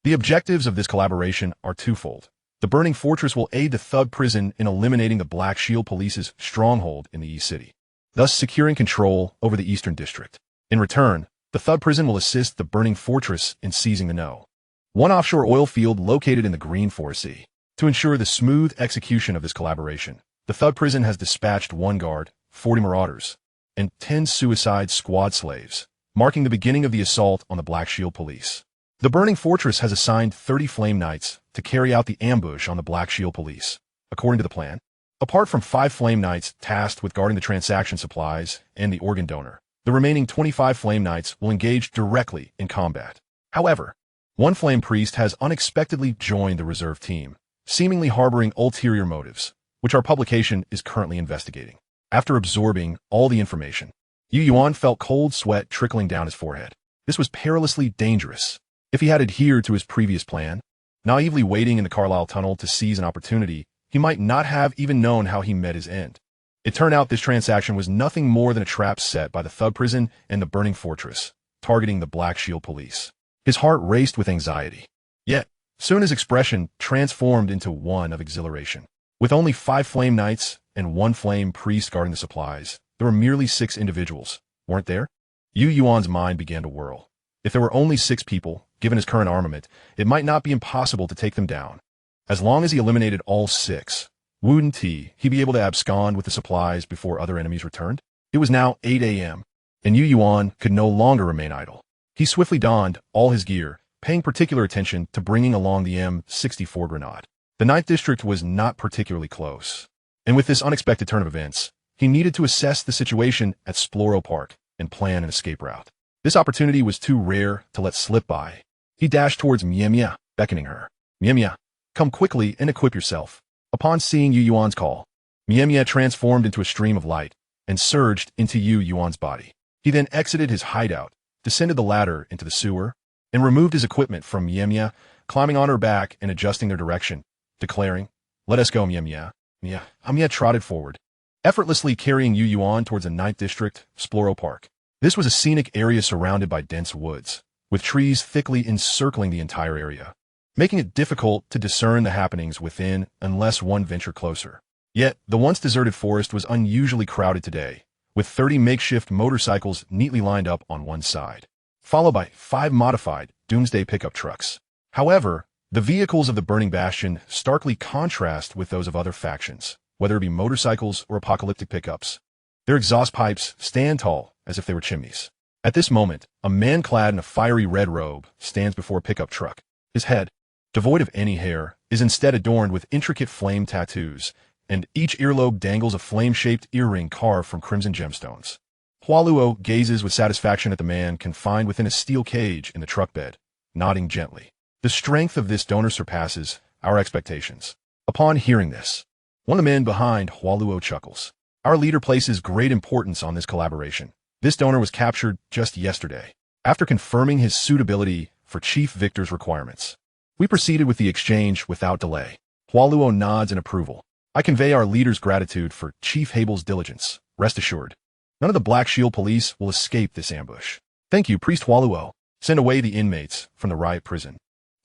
The objectives of this collaboration are twofold. The Burning Fortress will aid the Thug Prison in eliminating the Black Shield Police's stronghold in the East City, thus securing control over the Eastern District. In return, the Thug Prison will assist the Burning Fortress in seizing the No. 1 offshore oil field located in the Green Forest Sea. To ensure the smooth execution of this collaboration, the Thug Prison has dispatched 1 guard, 40 marauders, and 10 suicide squad slaves, marking the beginning of the assault on the Black Shield Police. The Burning Fortress has assigned 30 Flame Knights to carry out the ambush on the Black Shield Police. According to the plan, apart from 5 Flame Knights tasked with guarding the transaction supplies and the organ donor, the remaining 25 Flame Knights will engage directly in combat. However, 1 Flame Priest has unexpectedly joined the reserve team, seemingly harboring ulterior motives, which our publication is currently investigating. After absorbing all the information, Yuan felt cold sweat trickling down his forehead. This was perilously dangerous. If he had adhered to his previous plan, naively waiting in the Carlisle Tunnel to seize an opportunity, he might not have even known how he met his end. It turned out this transaction was nothing more than a trap set by the thug prison and the burning fortress, targeting the Black Shield police. His heart raced with anxiety. Yet, soon his expression transformed into one of exhilaration. With only 5 flame knights and 1 flame priest guarding the supplies, there were merely 6 individuals, weren't there? Yuan's mind began to whirl. If there were only 6 people, given his current armament, it might not be impossible to take them down. As long as he eliminated all 6, wouldn't he'd be able to abscond with the supplies before other enemies returned? It was now 8 a.m., and Yuan could no longer remain idle. He swiftly donned all his gear, paying particular attention to bringing along the M64 grenade. The 9th district was not particularly close, and with this unexpected turn of events, he needed to assess the situation at Sploro Park and plan an escape route. This opportunity was too rare to let slip by. He dashed towards Mia, beckoning her. Mia, come quickly and equip yourself. Upon seeing Yuan's call, Mia transformed into a stream of light and surged into Yuan's body. He then exited his hideout, descended the ladder into the sewer, and removed his equipment from Mia, climbing on her back and adjusting their direction, declaring, "Let us go, Mia." Mia trotted forward, effortlessly carrying Yuan towards the 9th district, Sploro Park. This was a scenic area surrounded by dense woods, with trees thickly encircling the entire area, making it difficult to discern the happenings within unless one ventured closer. Yet, the once deserted forest was unusually crowded today, with 30 makeshift motorcycles neatly lined up on one side, followed by 5 modified doomsday pickup trucks. However, the vehicles of the burning bastion starkly contrast with those of other factions, whether it be motorcycles or apocalyptic pickups. Their exhaust pipes stand tall as if they were chimneys. At this moment, a man clad in a fiery red robe stands before a pickup truck. His head, devoid of any hair, is instead adorned with intricate flame tattoos, and each earlobe dangles a flame-shaped earring carved from crimson gemstones. Hualuo gazes with satisfaction at the man confined within a steel cage in the truck bed, nodding gently. The strength of this donor surpasses our expectations. Upon hearing this, one of the men behind Hualuo chuckles. Our leader places great importance on this collaboration. This donor was captured just yesterday. After confirming his suitability for Chief Victor's requirements, we proceeded with the exchange without delay. Hualuo nods in approval. I convey our leader's gratitude for Chief Habel's diligence. Rest assured, none of the Black Shield police will escape this ambush. Thank you, Priest Hualuo. Send away the inmates from the riot prison.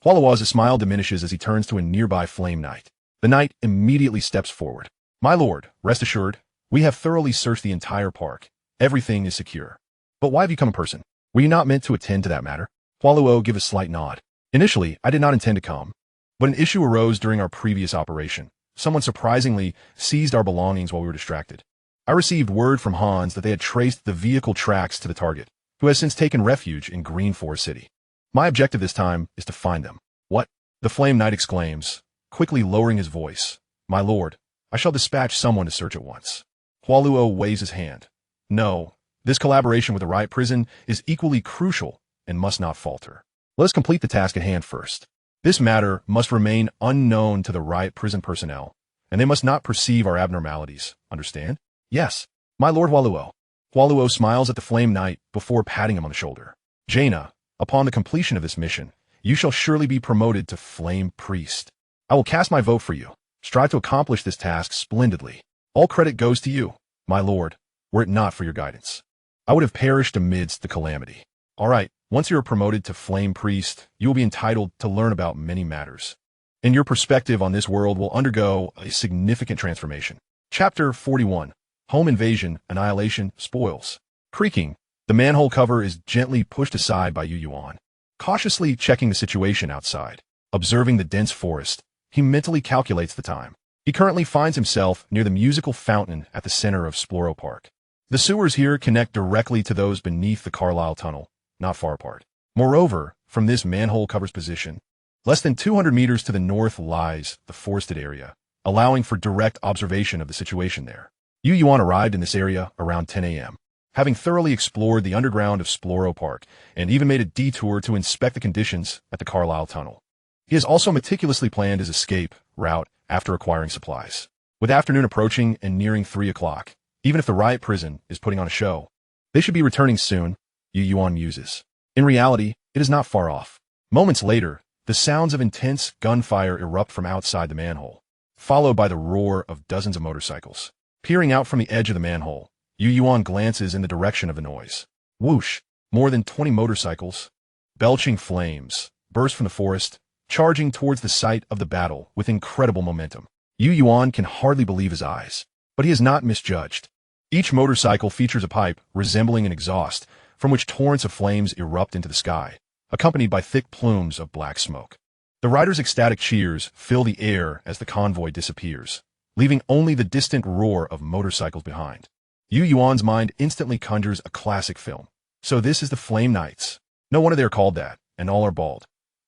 Hualuo's smile diminishes as he turns to a nearby flame knight. The knight immediately steps forward. My lord, rest assured, we have thoroughly searched the entire park. Everything is secure. But why have you come in person? Were you not meant to attend to that matter? Hualuo gives a slight nod. Initially, I did not intend to come, but an issue arose during our previous operation. Someone surprisingly seized our belongings while we were distracted. I received word from Hans that they had traced the vehicle tracks to the target, who has since taken refuge in Green Forest City. My objective this time is to find them. What? The Flame Knight exclaims, quickly lowering his voice. My lord, I shall dispatch someone to search at once. Hualuo waves his hand. No, this collaboration with the riot prison is equally crucial and must not falter. Let us complete the task at hand first. This matter must remain unknown to the riot prison personnel, and they must not perceive our abnormalities. Understand? Yes, my lord Hualuo. Hualuo smiles at the Flame Knight before patting him on the shoulder. Jaina, upon the completion of this mission, you shall surely be promoted to Flame Priest. I will cast my vote for you. Strive to accomplish this task splendidly. All credit goes to you, my lord, were it not for your guidance. I would have perished amidst the calamity. All right, once you are promoted to Flame Priest, you will be entitled to learn about many matters, and your perspective on this world will undergo a significant transformation. Chapter 41. Home Invasion, Annihilation, Spoils. Creaking, the manhole cover is gently pushed aside by Yuan. Cautiously checking the situation outside, observing the dense forest, he mentally calculates the time. He currently finds himself near the musical fountain at the center of Sploro Park. The sewers here connect directly to those beneath the Carlisle Tunnel, not far apart. Moreover, from this manhole cover's position, less than 200 meters to the north lies the forested area, allowing for direct observation of the situation there. Yuan arrived in this area around 10 a.m., having thoroughly explored the underground of Sploro Park and even made a detour to inspect the conditions at the Carlisle Tunnel. He has also meticulously planned his escape route after acquiring supplies. With afternoon approaching and nearing 3 o'clock, even if the riot prison is putting on a show, they should be returning soon, Yuan muses. In reality, it is not far off. Moments later, the sounds of intense gunfire erupt from outside the manhole, followed by the roar of dozens of motorcycles. Peering out from the edge of the manhole, Yuan glances in the direction of the noise. Whoosh! More than 20 motorcycles, belching flames, burst from the forest, charging towards the site of the battle with incredible momentum. Yuan can hardly believe his eyes, but he is not misjudged. Each motorcycle features a pipe resembling an exhaust from which torrents of flames erupt into the sky, accompanied by thick plumes of black smoke. The riders' ecstatic cheers fill the air as the convoy disappears, leaving only the distant roar of motorcycles behind. Yuan's mind instantly conjures a classic film. So this is the Flame Knights. No wonder they're called that, and all are bald.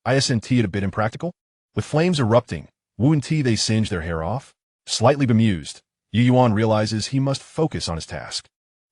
Isn't it a bit impractical? With flames erupting, wouldn't they singe their hair off? Slightly bemused, Yuan realizes he must focus on his task.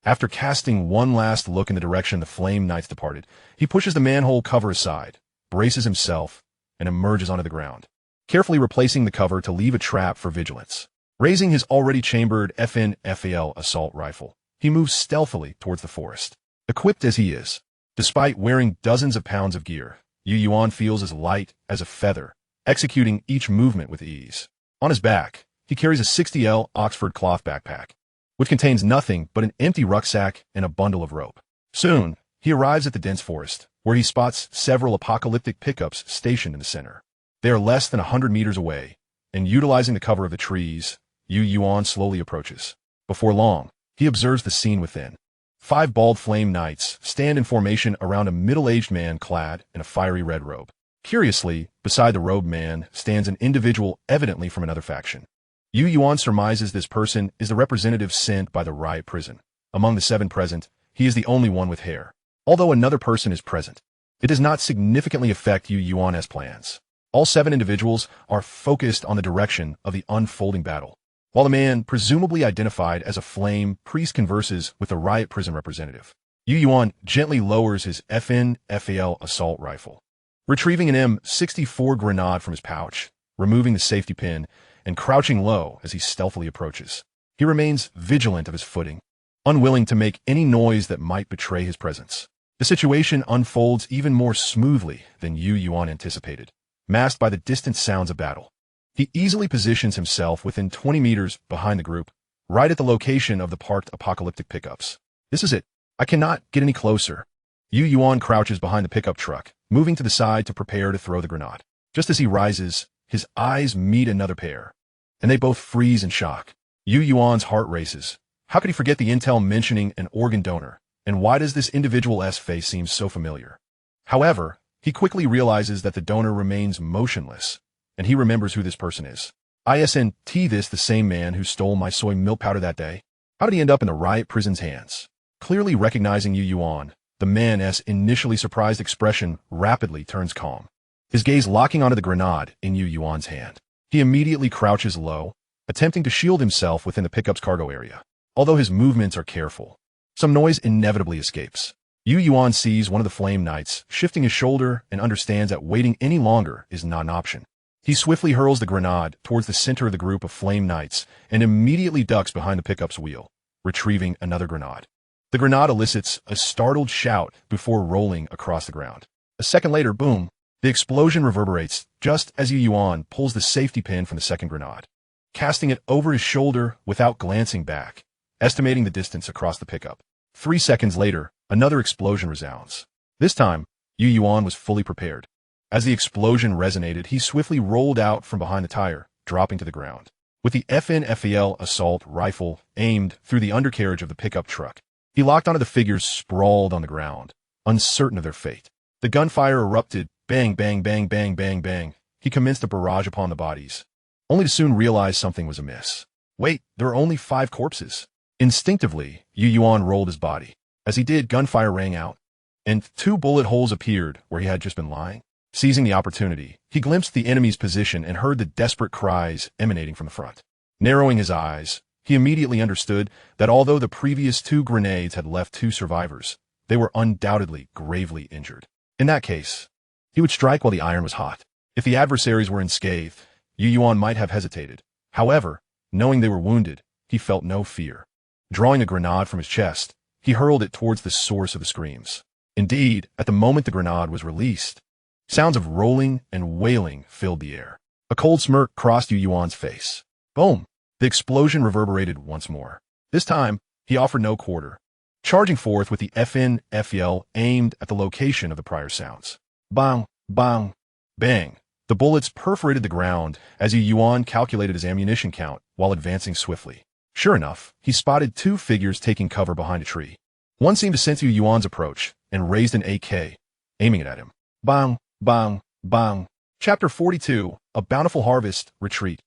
After casting one last look in the direction the Flame Knights departed, he pushes the manhole cover aside, braces himself, and emerges onto the ground, carefully replacing the cover to leave a trap for vigilance. Raising his already chambered FNFAL assault rifle, he moves stealthily towards the forest. Equipped as he is, despite wearing dozens of pounds of gear, Yuan feels as light as a feather, executing each movement with ease. On his back, he carries a 60L Oxford cloth backpack, which contains nothing but an empty rucksack and a bundle of rope. Soon, he arrives at the dense forest, where he spots several apocalyptic pickups stationed in the center. They are less than 100 meters away, and utilizing the cover of the trees, Yuan slowly approaches. Before long, he observes the scene within. 5 bald Flame Knights stand in formation around a middle-aged man clad in a fiery red robe. Curiously, beside the robed man stands an individual evidently from another faction. Yuan surmises this person is the representative sent by the riot prison. Among the 7 present, he is the only one with hair. Although another person is present, it does not significantly affect Yuan's plans. All 7 individuals are focused on the direction of the unfolding battle. While the man, presumably identified as a flame priest, converses with the riot prison representative, Yuan gently lowers his FNFAL assault rifle, retrieving an M64 grenade from his pouch, removing the safety pin, and crouching low as he stealthily approaches. He remains vigilant of his footing, unwilling to make any noise that might betray his presence. The situation unfolds even more smoothly than Yuan anticipated, masked by the distant sounds of battle. He easily positions himself within 20 meters behind the group, right at the location of the parked apocalyptic pickups. This is it. I cannot get any closer. Yuan crouches behind the pickup truck, moving to the side to prepare to throw the grenade. Just as he rises, his eyes meet another pair, and they both freeze in shock. Yuan's heart races. How could he forget the intel mentioning an organ donor, and why does this individual's face seem so familiar? However, he quickly realizes that the donor remains motionless, and he remembers who this person is. Isn't this the same man who stole my soy milk powder that day? How did he end up in the riot prison's hands? Clearly recognizing Yuan, the man's initially surprised expression rapidly turns calm, his gaze locking onto the grenade in Yuan's hand. He immediately crouches low, attempting to shield himself within the pickup's cargo area. Although his movements are careful, some noise inevitably escapes. Yuan sees one of the Flame Knights shifting his shoulder and understands that waiting any longer is not an option. He swiftly hurls the grenade towards the center of the group of Flame Knights and immediately ducks behind the pickup's wheel, retrieving another grenade. The grenade elicits a startled shout before rolling across the ground. A second later, boom, the explosion reverberates just as Yuan pulls the safety pin from the second grenade, casting it over his shoulder without glancing back, estimating the distance across the pickup. 3 seconds later, another explosion resounds. This time, Yuan was fully prepared. As the explosion resonated, he swiftly rolled out from behind the tire, dropping to the ground. With the FNFAL assault rifle aimed through the undercarriage of the pickup truck, he locked onto the figures sprawled on the ground, uncertain of their fate. The gunfire erupted, bang, bang, bang, bang, bang, bang. He commenced a barrage upon the bodies, only to soon realize something was amiss. Wait, there are only 5 corpses. Instinctively, Yuan rolled his body. As he did, gunfire rang out, and 2 bullet holes appeared where he had just been lying. Seizing the opportunity, he glimpsed the enemy's position and heard the desperate cries emanating from the front. Narrowing his eyes, he immediately understood that although the previous 2 grenades had left 2 survivors, they were undoubtedly gravely injured. In that case, he would strike while the iron was hot. If the adversaries were unscathed, Yuan might have hesitated. However, knowing they were wounded, he felt no fear. Drawing a grenade from his chest, he hurled it towards the source of the screams. Indeed, at the moment the grenade was released, sounds of rolling and wailing filled the air. A cold smirk crossed Yuan's face. Boom! The explosion reverberated once more. This time, he offered no quarter, charging forth with the FN-F yell aimed at the location of the prior sounds. Bang, bang, bang. The bullets perforated the ground as Yuan calculated his ammunition count while advancing swiftly. Sure enough, he spotted two figures taking cover behind a tree. One seemed to sense Yuan's approach and raised an AK, aiming it at him. Bang, bang, bang. Chapter 42, A Bountiful Harvest, Retreat.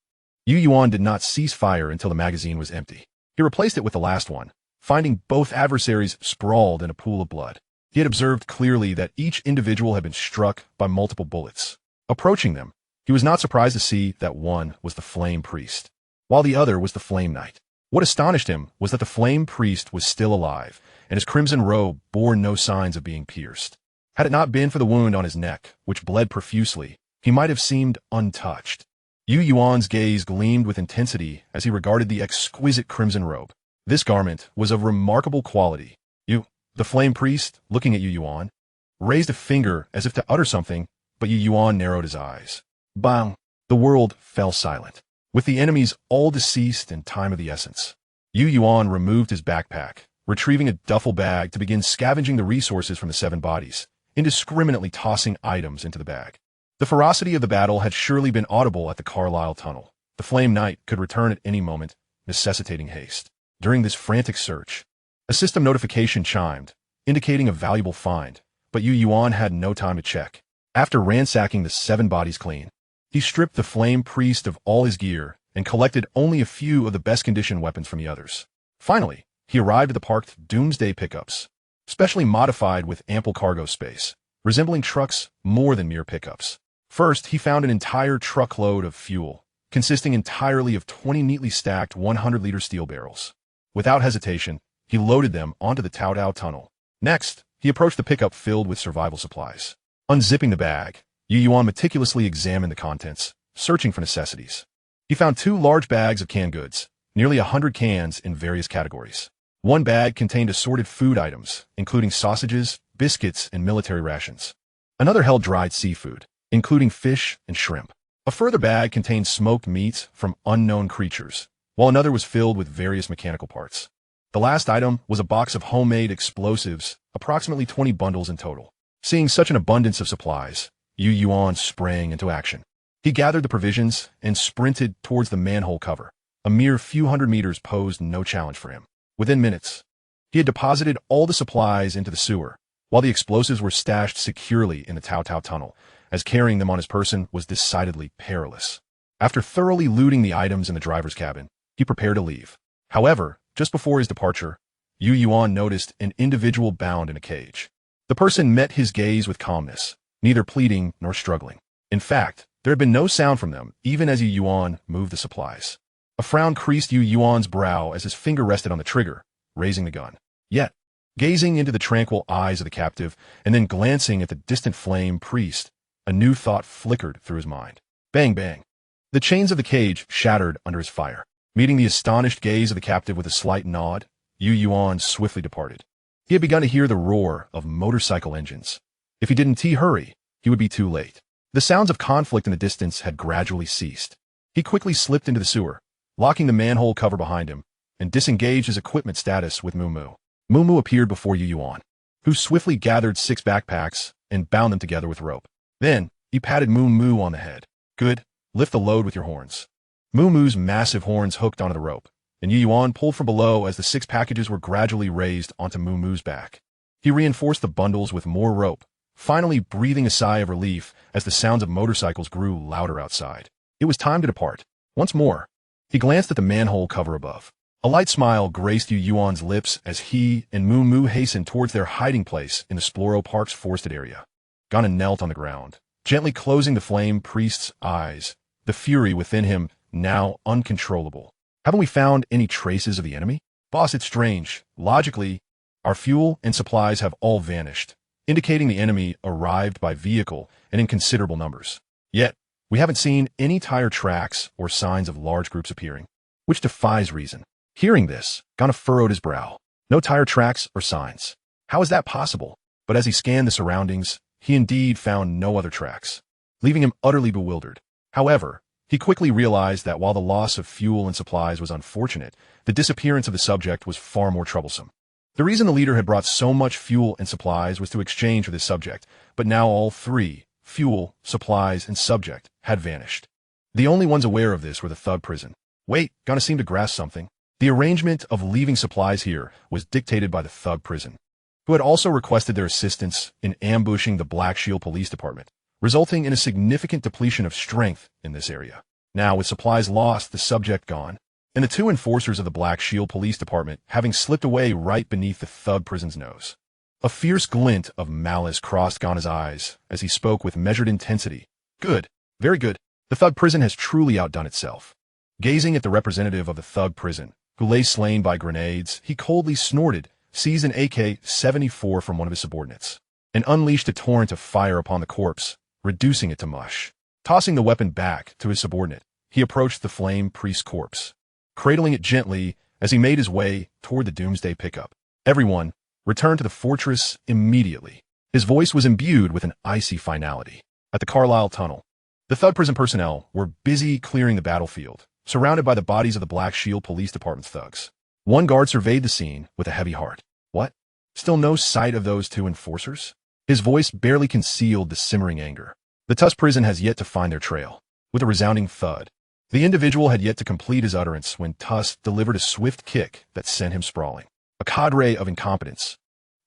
Yuan did not cease fire until the magazine was empty. He replaced it with the last one, finding both adversaries sprawled in a pool of blood. He had observed clearly that each individual had been struck by multiple bullets. Approaching them, he was not surprised to see that one was the Flame Priest, while the other was the Flame Knight. What astonished him was that the Flame Priest was still alive, and his crimson robe bore no signs of being pierced. Had it not been for the wound on his neck, which bled profusely, he might have seemed untouched. Yuan's gaze gleamed with intensity as he regarded the exquisite crimson robe. This garment was of remarkable quality. The Flame Priest, looking at Yuan, raised a finger as if to utter something, but Yuan narrowed his eyes. Bang! The world fell silent, with the enemies all deceased and time of the essence. Yuan removed his backpack, retrieving a duffel bag to begin scavenging the resources from the 7 bodies, indiscriminately tossing items into the bag. The ferocity of the battle had surely been audible at the Carlisle Tunnel. The Flame Knight could return at any moment, necessitating haste. During this frantic search, a system notification chimed, indicating a valuable find, but Yuan had no time to check. After ransacking the 7 bodies clean, he stripped the Flame Priest of all his gear and collected only a few of the best-conditioned weapons from the others. Finally, he arrived at the parked Doomsday pickups, specially modified with ample cargo space, resembling trucks more than mere pickups. First, he found an entire truckload of fuel, consisting entirely of 20 neatly stacked 100-liter steel barrels. Without hesitation, he loaded them onto the Taodao tunnel. Next, he approached the pickup filled with survival supplies. Unzipping the bag, Yuan meticulously examined the contents, searching for necessities. He found 2 large bags of canned goods, nearly 100 cans in various categories. One bag contained assorted food items, including sausages, biscuits, and military rations. Another held dried seafood, including fish and shrimp. A further bag contained smoked meats from unknown creatures, while another was filled with various mechanical parts. The last item was a box of homemade explosives, approximately 20 bundles in total. Seeing such an abundance of supplies, Yuan sprang into action. He gathered the provisions and sprinted towards the manhole cover. A mere few hundred meters posed no challenge for him. Within minutes, he had deposited all the supplies into the sewer, while the explosives were stashed securely in the Taodao tunnel, as carrying them on his person was decidedly perilous. After thoroughly looting the items in the driver's cabin, he prepared to leave. However, just before his departure, Yuan noticed an individual bound in a cage. The person met his gaze with calmness, neither pleading nor struggling. In fact, there had been no sound from them, even as Yuan moved the supplies. A frown creased Yuan's brow as his finger rested on the trigger, raising the gun. Yet, gazing into the tranquil eyes of the captive, and then glancing at the distant Flame Priest, a new thought flickered through his mind. Bang, bang. The chains of the cage shattered under his fire. Meeting the astonished gaze of the captive with a slight nod, Yuan swiftly departed. He had begun to hear the roar of motorcycle engines. If he didn't hurry, he would be too late. The sounds of conflict in the distance had gradually ceased. He quickly slipped into the sewer, locking the manhole cover behind him, and disengaged his equipment status with Mumu. Mumu appeared before Yuan, who swiftly gathered 6 backpacks and bound them together with rope. Then, he patted Mumu on the head. Good, lift the load with your horns. Mumu's massive horns hooked onto the rope, and Yuan pulled from below as the 6 packages were gradually raised onto Mumu's back. He reinforced the bundles with more rope, finally breathing a sigh of relief as the sounds of motorcycles grew louder outside. It was time to depart. Once more, he glanced at the manhole cover above. A light smile graced Yuan's lips as he and Mumu hastened towards their hiding place in the Sploro Park's forested area. Ghana knelt on the ground, gently closing the Flame Priest's eyes, the fury within him now uncontrollable. Haven't we found any traces of the enemy? Boss, it's strange. Logically, our fuel and supplies have all vanished, indicating the enemy arrived by vehicle and in considerable numbers. Yet, we haven't seen any tire tracks or signs of large groups appearing, which defies reason. Hearing this, Ghana furrowed his brow. No tire tracks or signs. How is that possible? But as he scanned the surroundings, he indeed found no other tracks, leaving him utterly bewildered. However, He quickly realized that while the loss of fuel and supplies was unfortunate, the disappearance of the subject was far more troublesome. The reason the leader had brought so much fuel and supplies was to exchange with his subject, but now all three, fuel, supplies, and subject, had vanished. The only ones aware of this were the thug prison. Wait, gonna seem to grasp something. The arrangement of leaving supplies here was dictated by the thug prison, who had also requested their assistance in ambushing the Black Shield Police Department, resulting in a significant depletion of strength in this area. Now, with supplies lost, the subject gone, and the two enforcers of the Black Shield Police Department having slipped away right beneath the thug prison's nose. A fierce glint of malice crossed Ghana's eyes as he spoke with measured intensity. Good, very good. The thug prison has truly outdone itself. Gazing at the representative of the thug prison, who lay slain by grenades, he coldly snorted, seized an AK-74 from one of his subordinates, and unleashed a torrent of fire upon the corpse, reducing it to mush. Tossing the weapon back to his subordinate, he approached the flame priest's corpse, cradling it gently as he made his way toward the doomsday pickup. Everyone, return to the fortress immediately. His voice was imbued with an icy finality. At the Carlisle Tunnel, the thug prison personnel were busy clearing the battlefield, surrounded by the bodies of the Black Shield Police Department's thugs. One guard surveyed the scene with a heavy heart. What? Still no sight of those two enforcers? His voice barely concealed the simmering anger. The Tusk prison has yet to find their trail. With a resounding thud, the individual had yet to complete his utterance when Tusk delivered a swift kick that sent him sprawling. A cadre of incompetence.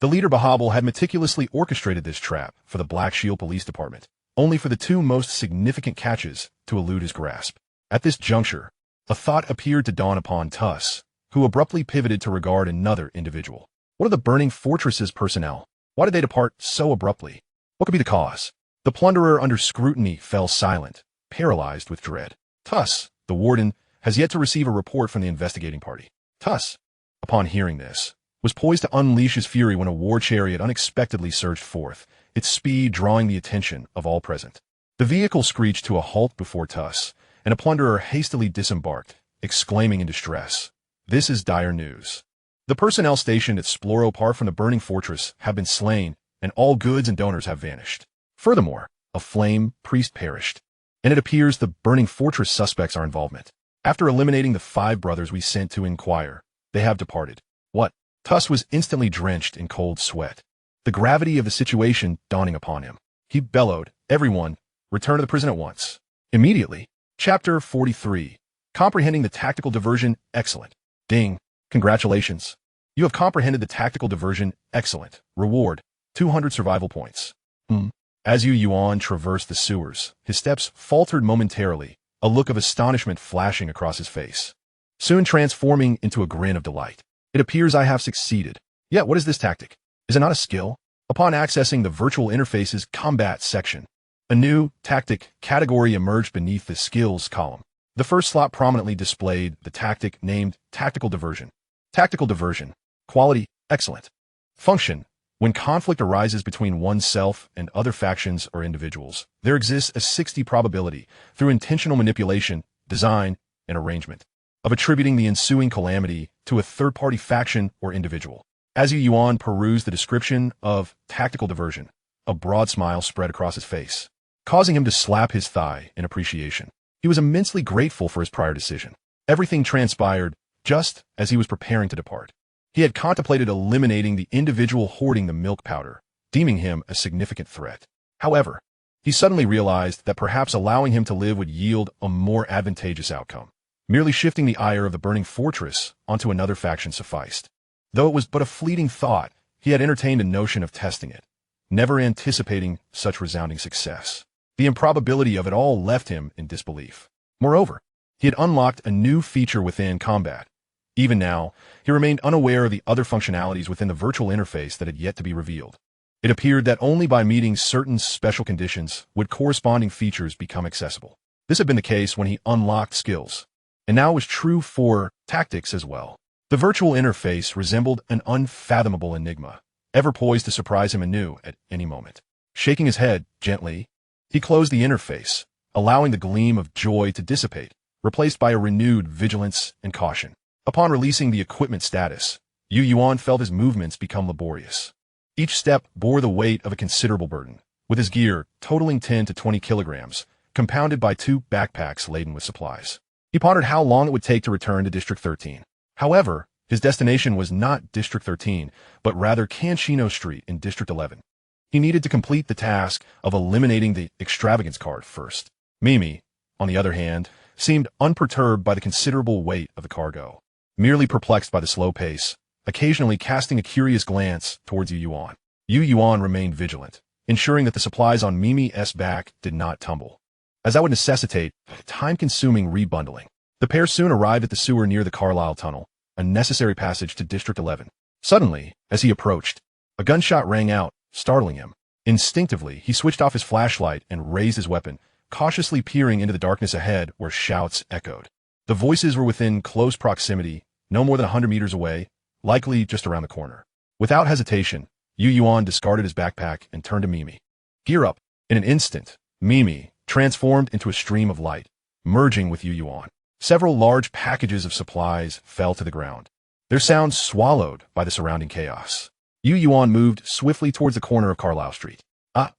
The leader Bahabal had meticulously orchestrated this trap for the Black Shield Police Department, only for the two most significant catches to elude his grasp. At this juncture, a thought appeared to dawn upon Tusk, who abruptly pivoted to regard another individual. What of the burning fortress's personnel? Why did they depart so abruptly? What could be the cause? The plunderer under scrutiny fell silent, paralyzed with dread. Tusk, the warden, has yet to receive a report from the investigating party. Tusk, upon hearing this, was poised to unleash his fury when a war chariot unexpectedly surged forth, its speed drawing the attention of all present. The vehicle screeched to a halt before Tusk, and a plunderer hastily disembarked, exclaiming in distress, "This is dire news. The personnel stationed at Sploro from the burning fortress have been slain, and all goods and donors have vanished. Furthermore, a flame priest perished, and it appears the burning fortress suspects our involvement. After eliminating the 5 brothers we sent to inquire, they have departed." What? Tusk was instantly drenched in cold sweat, the gravity of the situation dawning upon him. He bellowed, "Everyone, return to the prison at once. Immediately." Chapter 43. Comprehending the tactical diversion, excellent. Ding. Congratulations. You have comprehended the tactical diversion, excellent. Reward, 200 survival points. As Yuan traversed the sewers, his steps faltered momentarily, a look of astonishment flashing across his face, soon transforming into a grin of delight. It appears I have succeeded. Yet what is this tactic? Is it not a skill? Upon accessing the virtual interface's combat section, a new tactic category emerged beneath the skills column. The first slot prominently displayed the tactic named Tactical Diversion. Tactical Diversion. Quality, excellent. Function. When conflict arises between oneself and other factions or individuals, there exists a 60 probability, through intentional manipulation, design, and arrangement, of attributing the ensuing calamity to a third-party faction or individual. As Yuan perused the description of Tactical Diversion, a broad smile spread across his face, causing him to slap his thigh in appreciation. He was immensely grateful for his prior decision. Everything transpired just as he was preparing to depart. He had contemplated eliminating the individual hoarding the milk powder, deeming him a significant threat. However, he suddenly realized that perhaps allowing him to live would yield a more advantageous outcome. Merely shifting the ire of the burning fortress onto another faction sufficed. Though it was but a fleeting thought, he had entertained a notion of testing it, never anticipating such resounding success. The improbability of it all left him in disbelief. Moreover, he had unlocked a new feature within combat. Even now, he remained unaware of the other functionalities within the virtual interface that had yet to be revealed. It appeared that only by meeting certain special conditions would corresponding features become accessible. This had been the case when he unlocked skills, and now was true for tactics as well. The virtual interface resembled an unfathomable enigma, ever poised to surprise him anew at any moment. Shaking his head gently, he closed the interface, allowing the gleam of joy to dissipate, replaced by a renewed vigilance and caution. Upon releasing the equipment status, Yuan felt his movements become laborious. Each step bore the weight of a considerable burden, with his gear totaling 10 to 20 kilograms, compounded by 2 backpacks laden with supplies. He pondered how long it would take to return to District 13. However, his destination was not District 13, but rather Canchino Street in District 11. He needed to complete the task of eliminating the Extravagance Card first. Mimi, on the other hand, seemed unperturbed by the considerable weight of the cargo, merely perplexed by the slow pace, occasionally casting a curious glance towards Yuan. Yuan remained vigilant, ensuring that the supplies on Mimi's back did not tumble, as that would necessitate time-consuming rebundling. The pair soon arrived at the sewer near the Carlisle Tunnel, a necessary passage to District 11. Suddenly, as he approached, a gunshot rang out, startling him. Instinctively, he switched off his flashlight and raised his weapon, cautiously peering into the darkness ahead where shouts echoed. The voices were within close proximity, no more than 100 meters away, likely just around the corner. Without hesitation, Yuan discarded his backpack and turned to Mimi. Gear up. In an instant, Mimi transformed into a stream of light, merging with Yuan. Several large packages of supplies fell to the ground, their sounds swallowed by the surrounding chaos. Yuan moved swiftly towards the corner of Carlisle Street. Got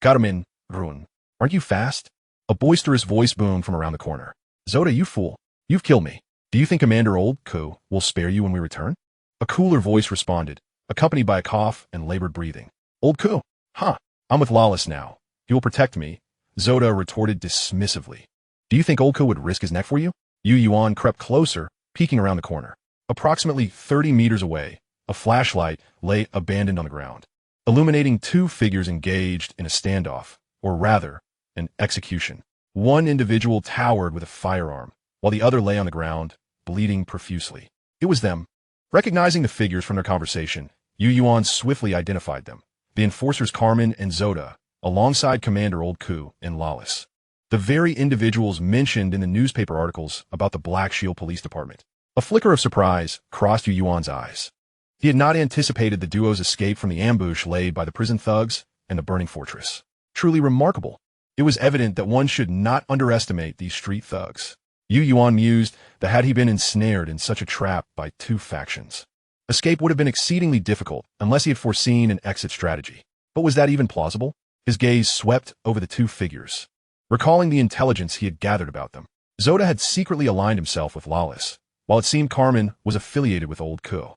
him in, Ruin. Aren't you fast? A boisterous voice boomed from around the corner. Zoda, you fool. You've killed me. Do you think Commander Old Ku will spare you when we return? A cooler voice responded, accompanied by a cough and labored breathing. Old Ku? Huh. I'm with Lawless now. He will protect me, Zoda retorted dismissively. Do you think Old Ku would risk his neck for you? Yuan crept closer, peeking around the corner. Approximately 30 meters away, a flashlight lay abandoned on the ground, illuminating 2 figures engaged in a standoff, or rather, an execution. One individual towered with a firearm, while the other lay on the ground, bleeding profusely. It was them. Recognizing the figures from their conversation, Yuan swiftly identified them, the enforcers Carmen and Zoda, alongside Commander Old Ku and Lawless. The very individuals mentioned in the newspaper articles about the Black Shield Police Department. A flicker of surprise crossed Yuan's eyes. He had not anticipated the duo's escape from the ambush laid by the prison thugs and the burning fortress. Truly remarkable. It was evident that one should not underestimate these street thugs. Yuan mused that had he been ensnared in such a trap by 2 factions, escape would have been exceedingly difficult unless he had foreseen an exit strategy. But was that even plausible? His gaze swept over the 2 figures, recalling the intelligence he had gathered about them. Zoda had secretly aligned himself with Lawless, while it seemed Carmen was affiliated with Old Ku.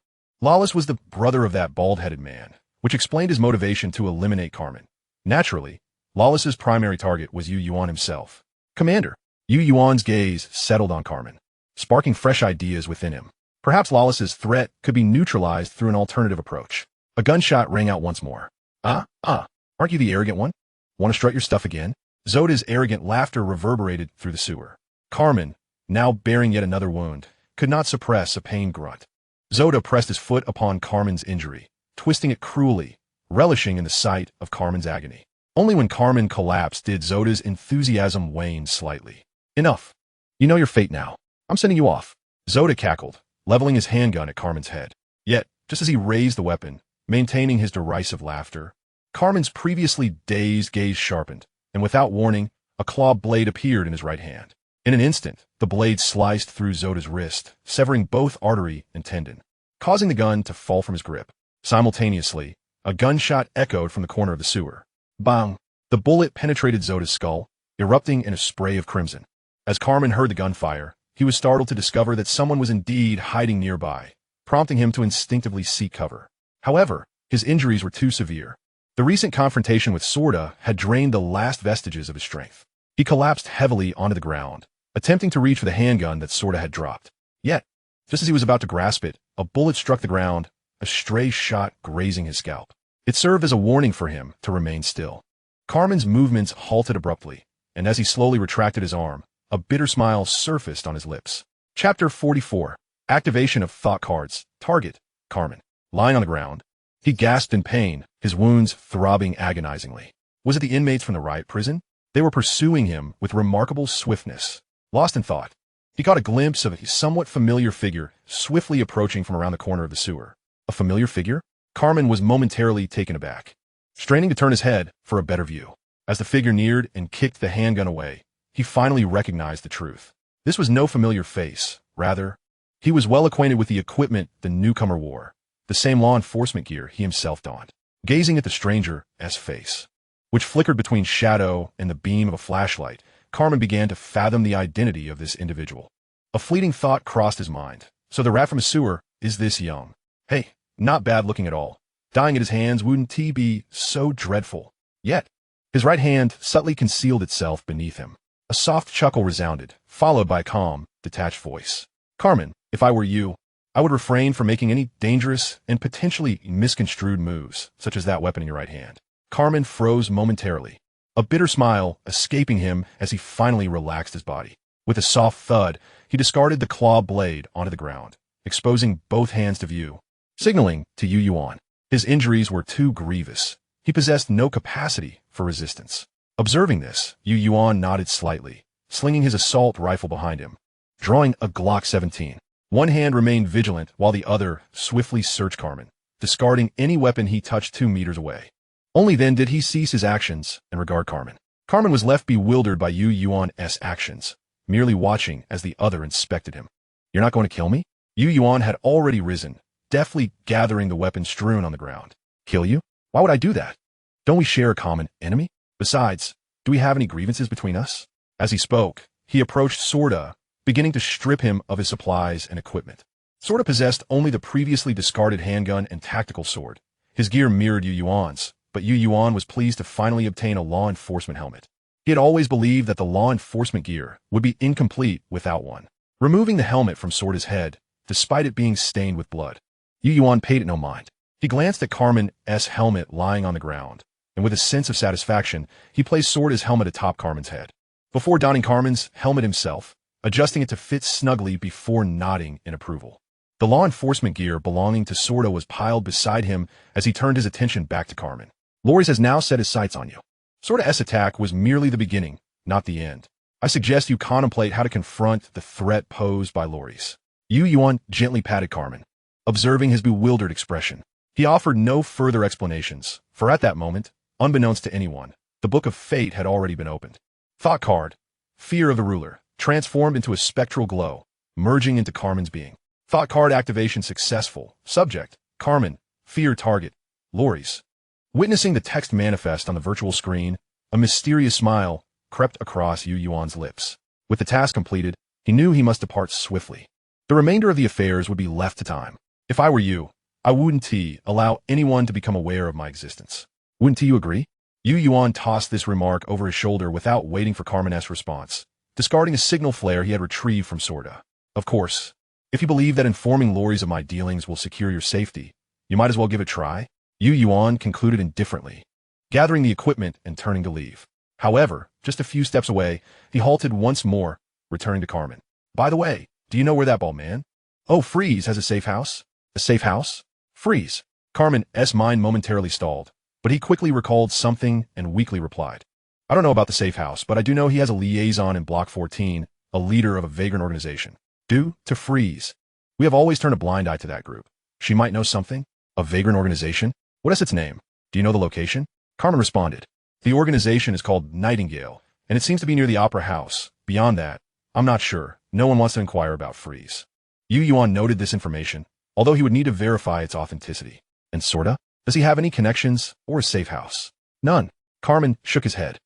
Lawless was the brother of that bald-headed man, which explained his motivation to eliminate Carmen. Naturally, Lawless's primary target was Yuan himself. Commander. Yuan's gaze settled on Carmen, sparking fresh ideas within him. Perhaps Lawless's threat could be neutralized through an alternative approach. A gunshot rang out once more. Aren't you the arrogant one? Want to strut your stuff again? Zoda's arrogant laughter reverberated through the sewer. Carmen, now bearing yet another wound, could not suppress a pained grunt. Zoda pressed his foot upon Carmen's injury, twisting it cruelly, relishing in the sight of Carmen's agony. Only when Carmen collapsed did Zoda's enthusiasm wane slightly. Enough. You know your fate now. I'm sending you off. Zoda cackled, leveling his handgun at Carmen's head. Yet, just as he raised the weapon, maintaining his derisive laughter, Carmen's previously dazed gaze sharpened, and without warning, a claw blade appeared in his right hand. In an instant, the blade sliced through Zoda's wrist, severing both artery and tendon, causing the gun to fall from his grip. Simultaneously, a gunshot echoed from the corner of the sewer. Bang! The bullet penetrated Zoda's skull, erupting in a spray of crimson. As Carmen heard the gunfire, he was startled to discover that someone was indeed hiding nearby, prompting him to instinctively seek cover. However, his injuries were too severe. The recent confrontation with Sorda had drained the last vestiges of his strength. He collapsed heavily onto the ground, attempting to reach for the handgun that Sorda had dropped. Yet, just as he was about to grasp it, a bullet struck the ground, a stray shot grazing his scalp. It served as a warning for him to remain still. Carmen's movements halted abruptly, and as he slowly retracted his arm, a bitter smile surfaced on his lips. Chapter 44. Activation of Thought Cards. Target. Carmen. Lying on the ground, he gasped in pain, his wounds throbbing agonizingly. Was it the inmates from the riot prison? They were pursuing him with remarkable swiftness. Lost in thought, he caught a glimpse of a somewhat familiar figure swiftly approaching from around the corner of the sewer. A familiar figure? Carmen was momentarily taken aback, straining to turn his head for a better view. As the figure neared and kicked the handgun away, he finally recognized the truth. This was no familiar face. Rather, he was well acquainted with the equipment the newcomer wore, the same law enforcement gear he himself donned. Gazing at the stranger's face, which flickered between shadow and the beam of a flashlight, Carmen began to fathom the identity of this individual. A fleeting thought crossed his mind. So the rat from a sewer is this young. Hey, not bad looking at all. Dying at his hands wouldn't he be so dreadful? Yet, his right hand subtly concealed itself beneath him. A soft chuckle resounded, followed by a calm, detached voice. Carmen, if I were you, I would refrain from making any dangerous and potentially misconstrued moves, such as that weapon in your right hand. Carmen froze momentarily, a bitter smile escaping him as he finally relaxed his body. With a soft thud, he discarded the claw blade onto the ground, exposing both hands to view, signaling to Yuan. His injuries were too grievous. He possessed no capacity for resistance. Observing this, Yuan nodded slightly, slinging his assault rifle behind him. Drawing a Glock 17, one hand remained vigilant while the other swiftly searched Carmen, discarding any weapon he touched 2 meters away. Only then did he cease his actions and regard Carmen. Carmen was left bewildered by Yuan's actions, merely watching as the other inspected him. You're not going to kill me? Yuan had already risen, deftly gathering the weapon strewn on the ground. Kill you? Why would I do that? Don't we share a common enemy? Besides, do we have any grievances between us? As he spoke, he approached Sorda, beginning to strip him of his supplies and equipment. Sorda possessed only the previously discarded handgun and tactical sword. His gear mirrored Yuan's, but Yuan was pleased to finally obtain a law enforcement helmet. He had always believed that the law enforcement gear would be incomplete without one. Removing the helmet from Sorda's head, despite it being stained with blood, Yuan paid it no mind. He glanced at Carmen's helmet lying on the ground, and with a sense of satisfaction, he placed Sorda's helmet atop Carmen's head. Before donning Carmen's helmet himself, adjusting it to fit snugly before nodding in approval. The law enforcement gear belonging to Sorda was piled beside him as he turned his attention back to Carmen. Loris has now set his sights on you. Sorda's attack was merely the beginning, not the end. I suggest you contemplate how to confront the threat posed by Loris. Yuan gently patted Carmen, observing his bewildered expression. He offered no further explanations, for at that moment, unbeknownst to anyone, the Book of Fate had already been opened. Thought card, Fear of the Ruler, transformed into a spectral glow, merging into Carmen's being. Thought card activation successful. Subject, Carmen. Fear target, Loris. Witnessing the text manifest on the virtual screen, a mysterious smile crept across Yuan's lips. With the task completed, he knew he must depart swiftly. The remainder of the affairs would be left to time. If I were you, I wouldn't allow anyone to become aware of my existence. Wouldn't you agree? Yuan tossed this remark over his shoulder without waiting for Carmen's response, discarding a signal flare he had retrieved from Sorda. Of course, if you believe that informing Loris of my dealings will secure your safety, you might as well give it a try, Yuan concluded indifferently, gathering the equipment and turning to leave. However, just a few steps away, he halted once more, returning to Carmen. By the way, do you know where that ball man? Oh, Freeze has a safe house? A safe house? Freeze. Carmen's mind momentarily stalled, but he quickly recalled something and weakly replied. I don't know about the safe house, but I do know he has a liaison in Block 14, a leader of a vagrant organization. Due to Freeze. We have always turned a blind eye to that group. She might know something? A vagrant organization? What is its name? Do you know the location? Carmen responded. The organization is called Nightingale, and it seems to be near the Opera House. Beyond that, I'm not sure. No one wants to inquire about Freeze. Yuan noted this information, although he would need to verify its authenticity. And Sorda? Does he have any connections or a safe house? None. Carmen shook his head.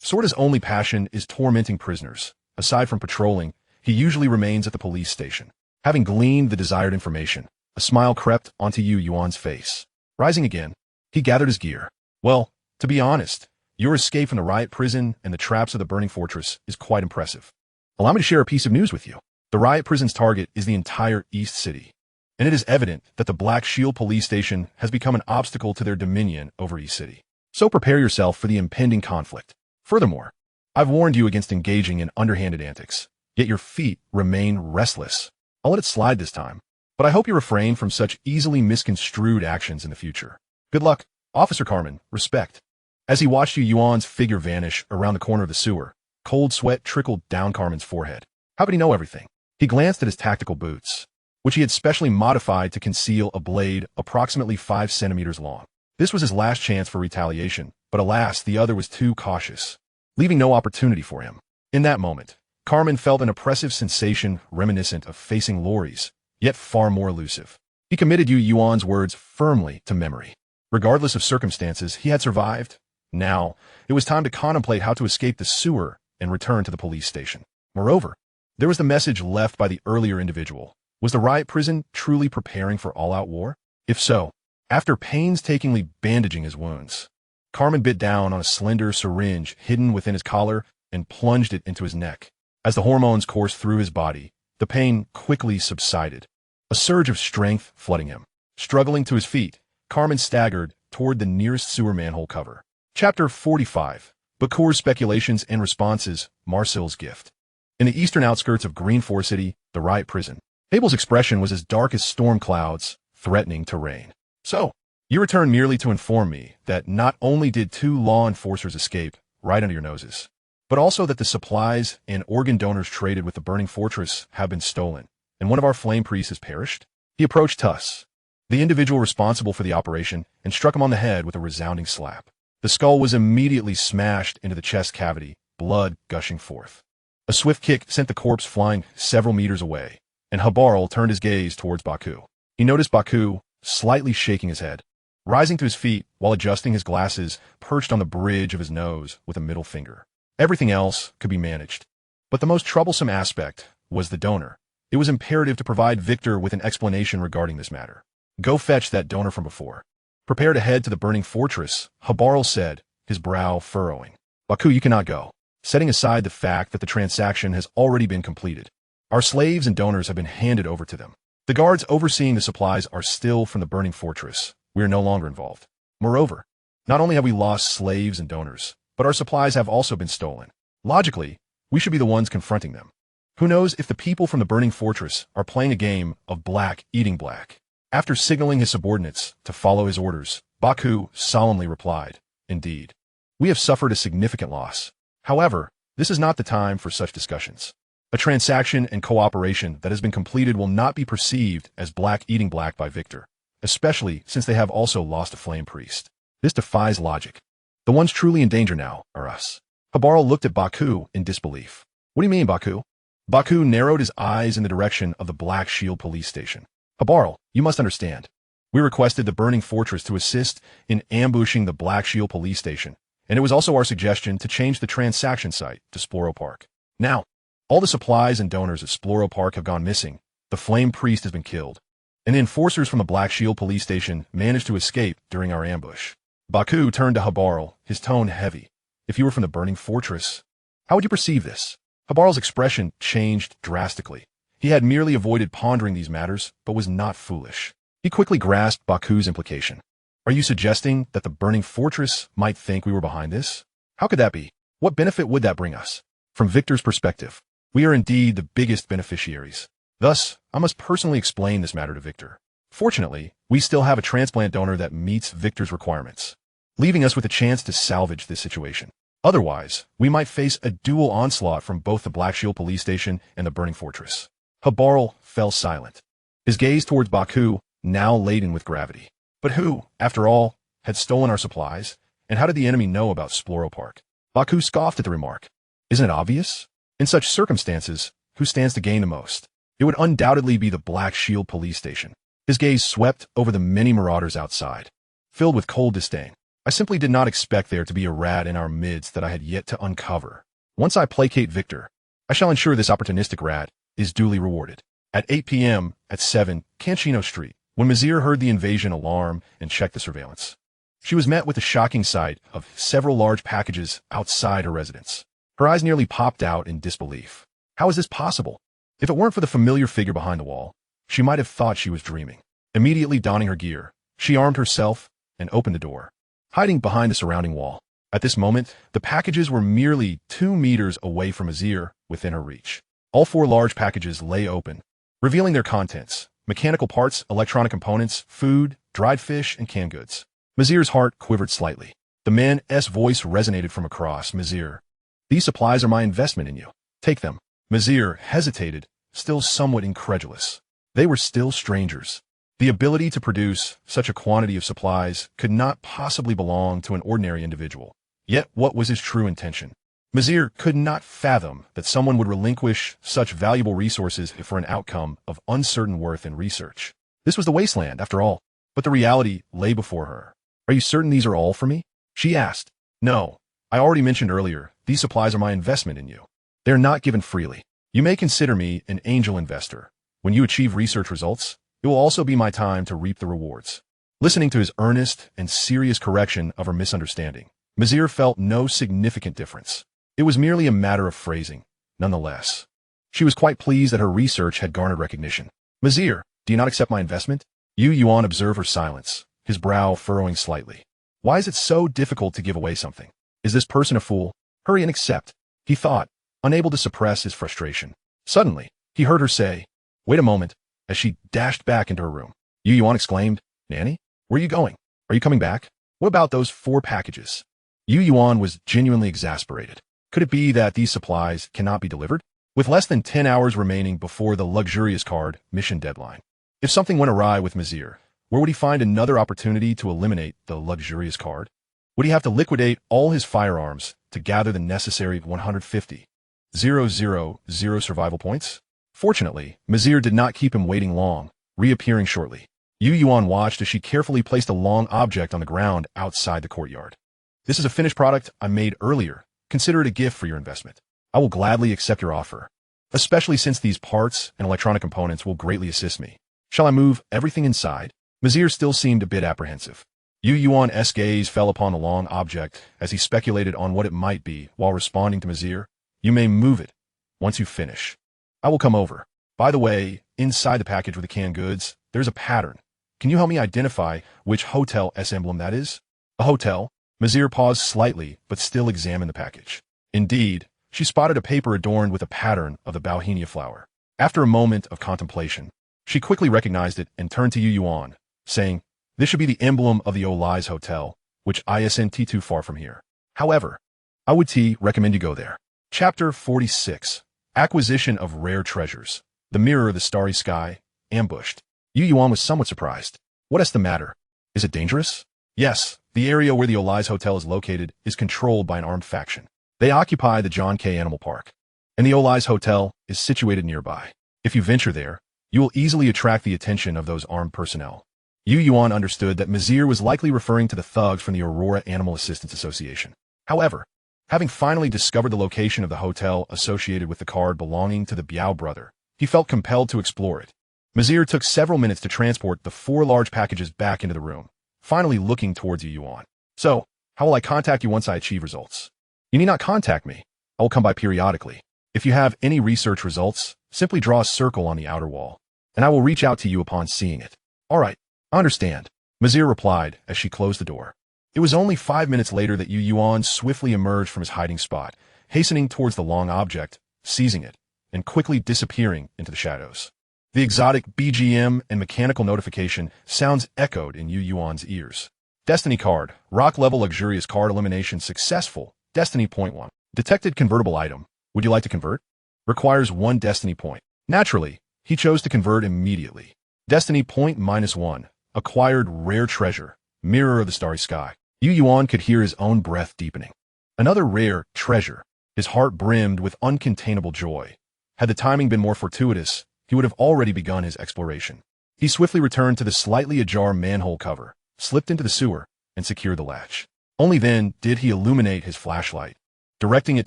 Sorda's only passion is tormenting prisoners. Aside from patrolling, he usually remains at the police station. Having gleaned the desired information, a smile crept onto Yuan's face. Rising again, he gathered his gear. Well, to be honest, your escape from the riot prison and the traps of the burning fortress is quite impressive. Allow me to share a piece of news with you. The riot prison's target is the entire East City, and it is evident that the Black Shield police station has become an obstacle to their dominion over East City. So prepare yourself for the impending conflict. Furthermore, I've warned you against engaging in underhanded antics, yet your feet remain restless. I'll let it slide this time, but I hope you refrain from such easily misconstrued actions in the future. Good luck, Officer Carmen. Respect. As he watched Yuan's figure vanish around the corner of the sewer, cold sweat trickled down Carmen's forehead. How could he know everything? He glanced at his tactical boots, which he had specially modified to conceal a blade approximately 5 centimeters long. This was his last chance for retaliation, but alas, the other was too cautious, leaving no opportunity for him. In that moment, Carmen felt an oppressive sensation reminiscent of facing Loris, yet far more elusive. He committed Yuan's words firmly to memory. Regardless of circumstances, he had survived, Now, it was time to contemplate how to escape the sewer and return to the police station. Moreover, there was the message left by the earlier individual. Was the riot prison truly preparing for all-out war? If so, after painstakingly bandaging his wounds, Carmen bit down on a slender syringe hidden within his collar and plunged it into his neck. As the hormones coursed through his body, the pain quickly subsided, a surge of strength flooding him. Struggling to his feet, Carmen staggered toward the nearest sewer manhole cover. Chapter 45. Bakur's Speculations and Responses, Marcel's Gift. In the eastern outskirts of Green Forest City, the riot prison, Abel's expression was as dark as storm clouds, threatening to rain. So, you return merely to inform me that not only did 2 law enforcers escape right under your noses, but also that the supplies and organ donors traded with the burning fortress have been stolen, and one of our flame priests has perished? He approached Tuss, the individual responsible for the operation, and struck him on the head with a resounding slap. The skull was immediately smashed into the chest cavity, blood gushing forth. A swift kick sent the corpse flying several meters away, and Habarl turned his gaze towards Baku. He noticed Baku slightly shaking his head, rising to his feet while adjusting his glasses perched on the bridge of his nose with a middle finger. Everything else could be managed, but the most troublesome aspect was the donor. It was imperative to provide Victor with an explanation regarding this matter. Go fetch that donor from before. Prepare to head to the burning fortress, Habarl said, his brow furrowing. Baku, you cannot go. Setting aside the fact that the transaction has already been completed, our slaves and donors have been handed over to them. The guards overseeing the supplies are still from the burning fortress. We are no longer involved. Moreover, not only have we lost slaves and donors, but our supplies have also been stolen. Logically, we should be the ones confronting them. Who knows if the people from the burning fortress are playing a game of black eating black? After signaling his subordinates to follow his orders, Baku solemnly replied, "Indeed, we have suffered a significant loss. However, this is not the time for such discussions. A transaction and cooperation that has been completed will not be perceived as black eating black by Victor, especially since they have also lost a flame priest. This defies logic. The ones truly in danger now are us." Habarl looked at Baku in disbelief. "What do you mean, Baku?" Baku narrowed his eyes in the direction of the Black Shield police station. "Habarl, you must understand. We requested the burning fortress to assist in ambushing the Black Shield police station, and it was also our suggestion to change the transaction site to Sploro Park. Now, all the supplies and donors at Sploro Park have gone missing, the flame priest has been killed, and the enforcers from the Black Shield police station managed to escape during our ambush." Baku turned to Habarl, his tone heavy. "If you were from the burning fortress, how would you perceive this?" Habarl's expression changed drastically. He had merely avoided pondering these matters, but was not foolish. He quickly grasped Baku's implication. "Are you suggesting that the burning fortress might think we were behind this? How could that be? What benefit would that bring us? From Victor's perspective, we are indeed the biggest beneficiaries. Thus, I must personally explain this matter to Victor. Fortunately, we still have a transplant donor that meets Victor's requirements, leaving us with a chance to salvage this situation. Otherwise, we might face a dual onslaught from both the Black Shield police station and the burning fortress." Habarl fell silent, his gaze towards Baku, now laden with gravity. But who, after all, had stolen our supplies, and how did the enemy know about Sploro Park? Baku scoffed at the remark. "Isn't it obvious? In such circumstances, who stands to gain the most? It would undoubtedly be the Black Shield police station." His gaze swept over the many marauders outside, filled with cold disdain. "I simply did not expect there to be a rat in our midst that I had yet to uncover. Once I placate Victor, I shall ensure this opportunistic rat is duly rewarded." At 8 p.m. at 7 Canchino Street, when Mazir heard the invasion alarm and checked the surveillance, she was met with the shocking sight of several large packages outside her residence. Her eyes nearly popped out in disbelief. How is this possible? If it weren't for the familiar figure behind the wall, she might have thought she was dreaming. Immediately donning her gear, she armed herself and opened the door, hiding behind the surrounding wall. At this moment, the packages were merely 2 meters away from Azir, within her reach. All 4 large packages lay open, revealing their contents: mechanical parts, electronic components, food, dried fish, and canned goods. Mazir's heart quivered slightly. The man's voice resonated from across. "Mazir, these supplies are my investment in you. Take them." Mazir hesitated, still somewhat incredulous. They were still strangers. The ability to produce such a quantity of supplies could not possibly belong to an ordinary individual. Yet what was his true intention? Mazir could not fathom that someone would relinquish such valuable resources for an outcome of uncertain worth in research. This was the Wasteland, after all, but the reality lay before her. "Are you certain these are all for me?" she asked, No, I already mentioned earlier, these supplies are my investment in you. They are not given freely. You may consider me an angel investor. When you achieve research results, it will also be my time to reap the rewards. Listening to his earnest and serious correction of her misunderstanding, Mizir felt no significant difference. It was merely a matter of phrasing, nonetheless. She was quite pleased that her research had garnered recognition. Mizir, do you not accept my investment? Yuan observed her silence, his brow furrowing slightly. Why is it so difficult to give away something? Is this person a fool? Hurry and accept, he thought, unable to suppress his frustration. Suddenly, he heard her say, wait a moment, as she dashed back into her room. Yuan exclaimed, Nanny, where are you going? Are you coming back? What about those 4 packages? Yuan was genuinely exasperated. Could it be that these supplies cannot be delivered? With less than 10 hours remaining before the Luxurious Card mission deadline. If something went awry with Mizir, where would he find another opportunity to eliminate the Luxurious Card? Would he have to liquidate all his firearms to gather the necessary 150,000 survival points? Fortunately, Mizir did not keep him waiting long, reappearing shortly. Yuan watched as she carefully placed a long object on the ground outside the courtyard. This is a finished product I made earlier. Consider it a gift for your investment. I will gladly accept your offer, especially since these parts and electronic components will greatly assist me. Shall I move everything inside? Mizir still seemed a bit apprehensive. Yuan's gaze fell upon the long object as he speculated on what it might be while responding to Mizir. You may move it once you finish. I will come over. By the way, inside the package with the canned goods, there's a pattern. Can you help me identify which hotel emblem that is? A hotel? Mizir paused slightly, but still examined the package. Indeed, she spotted a paper adorned with a pattern of the bauhinia flower. After a moment of contemplation, she quickly recognized it and turned to Yuan, saying, this should be the emblem of the Olais Hotel, which isn't too far from here. However, I would recommend you go there. Chapter 46. Acquisition of Rare Treasures. The Mirror of the Starry Sky. Ambushed. Yuan was somewhat surprised. What is the matter? Is it dangerous? Yes, the area where the Olais Hotel is located is controlled by an armed faction. They occupy the John K. Animal Park, and the Olais Hotel is situated nearby. If you venture there, you will easily attract the attention of those armed personnel. Yuan understood that Mizir was likely referring to the thugs from the Aurora Animal Assistance Association. However, having finally discovered the location of the hotel associated with the card belonging to the Biao brother, he felt compelled to explore it. Mizir took several minutes to transport the 4 large packages back into the room, finally looking towards Yuan. So, how will I contact you once I achieve results? You need not contact me. I will come by periodically. If you have any research results, simply draw a circle on the outer wall, and I will reach out to you upon seeing it. All right, I understand, Mizir replied as she closed the door. It was only 5 minutes later that Yuan swiftly emerged from his hiding spot, hastening towards the long object, seizing it, and quickly disappearing into the shadows. The exotic BGM and mechanical notification sounds echoed in Yuan's ears. Destiny card, rock-level luxurious card elimination successful. Destiny point 1. Detected convertible item. Would you like to convert? Requires 1 destiny point. Naturally, he chose to convert immediately. Destiny point -1. Acquired rare treasure. Mirror of the Starry Sky. Yuan could hear his own breath deepening. Another rare treasure. His heart brimmed with uncontainable joy. Had the timing been more fortuitous, he would have already begun his exploration. He swiftly returned to the slightly ajar manhole cover, slipped into the sewer, and secured the latch. Only then did he illuminate his flashlight, directing it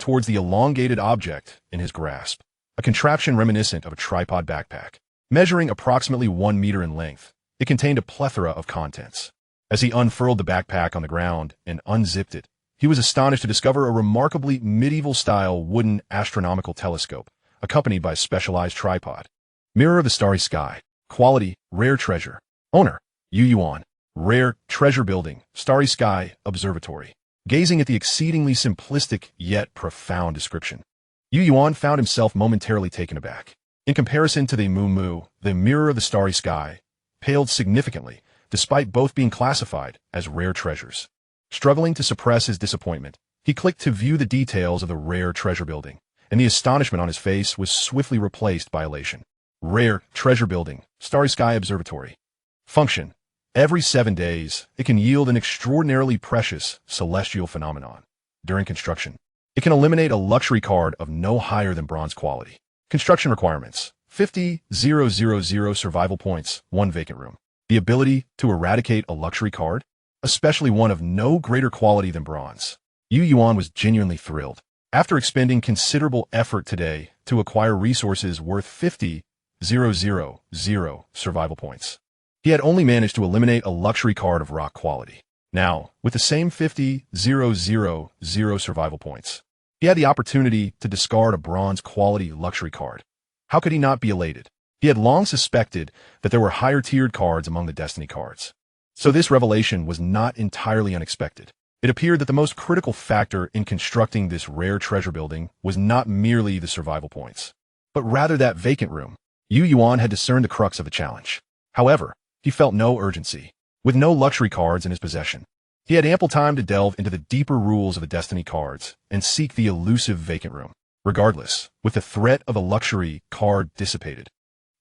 towards the elongated object in his grasp, a contraption reminiscent of a tripod backpack. Measuring approximately 1 meter in length, it contained a plethora of contents. As he unfurled the backpack on the ground and unzipped it, he was astonished to discover a remarkably medieval-style wooden astronomical telescope, accompanied by a specialized tripod. Mirror of the Starry Sky. Quality, rare treasure. Owner, Yuan. Rare treasure building, Starry Sky, Observatory. Gazing at the exceedingly simplistic yet profound description, Yuan found himself momentarily taken aback. In comparison to the Moo, the Mirror of the Starry Sky paled significantly, despite both being classified as rare treasures. Struggling to suppress his disappointment, he clicked to view the details of the rare treasure building, and the astonishment on his face was swiftly replaced by elation. Rare treasure building, Starry Sky Observatory. Function. Every 7 days, it can yield an extraordinarily precious celestial phenomenon. During construction, it can eliminate a luxury card of no higher than bronze quality. Construction requirements. 50,000 survival points, 1 vacant room. The ability to eradicate a luxury card, especially one of no greater quality than bronze. Yuan was genuinely thrilled. After expending considerable effort today to acquire resources worth 50,000 survival points, he had only managed to eliminate a luxury card of rock quality. Now, with the same 50,000 survival points, he had the opportunity to discard a bronze quality luxury card. How could he not be elated? He had long suspected that there were higher-tiered cards among the Destiny cards. So this revelation was not entirely unexpected. It appeared that the most critical factor in constructing this rare treasure building was not merely the survival points, but rather that vacant room. Yuan had discerned the crux of the challenge. However, he felt no urgency. With no luxury cards in his possession, he had ample time to delve into the deeper rules of the Destiny cards and seek the elusive vacant room. Regardless, with the threat of a luxury card dissipated,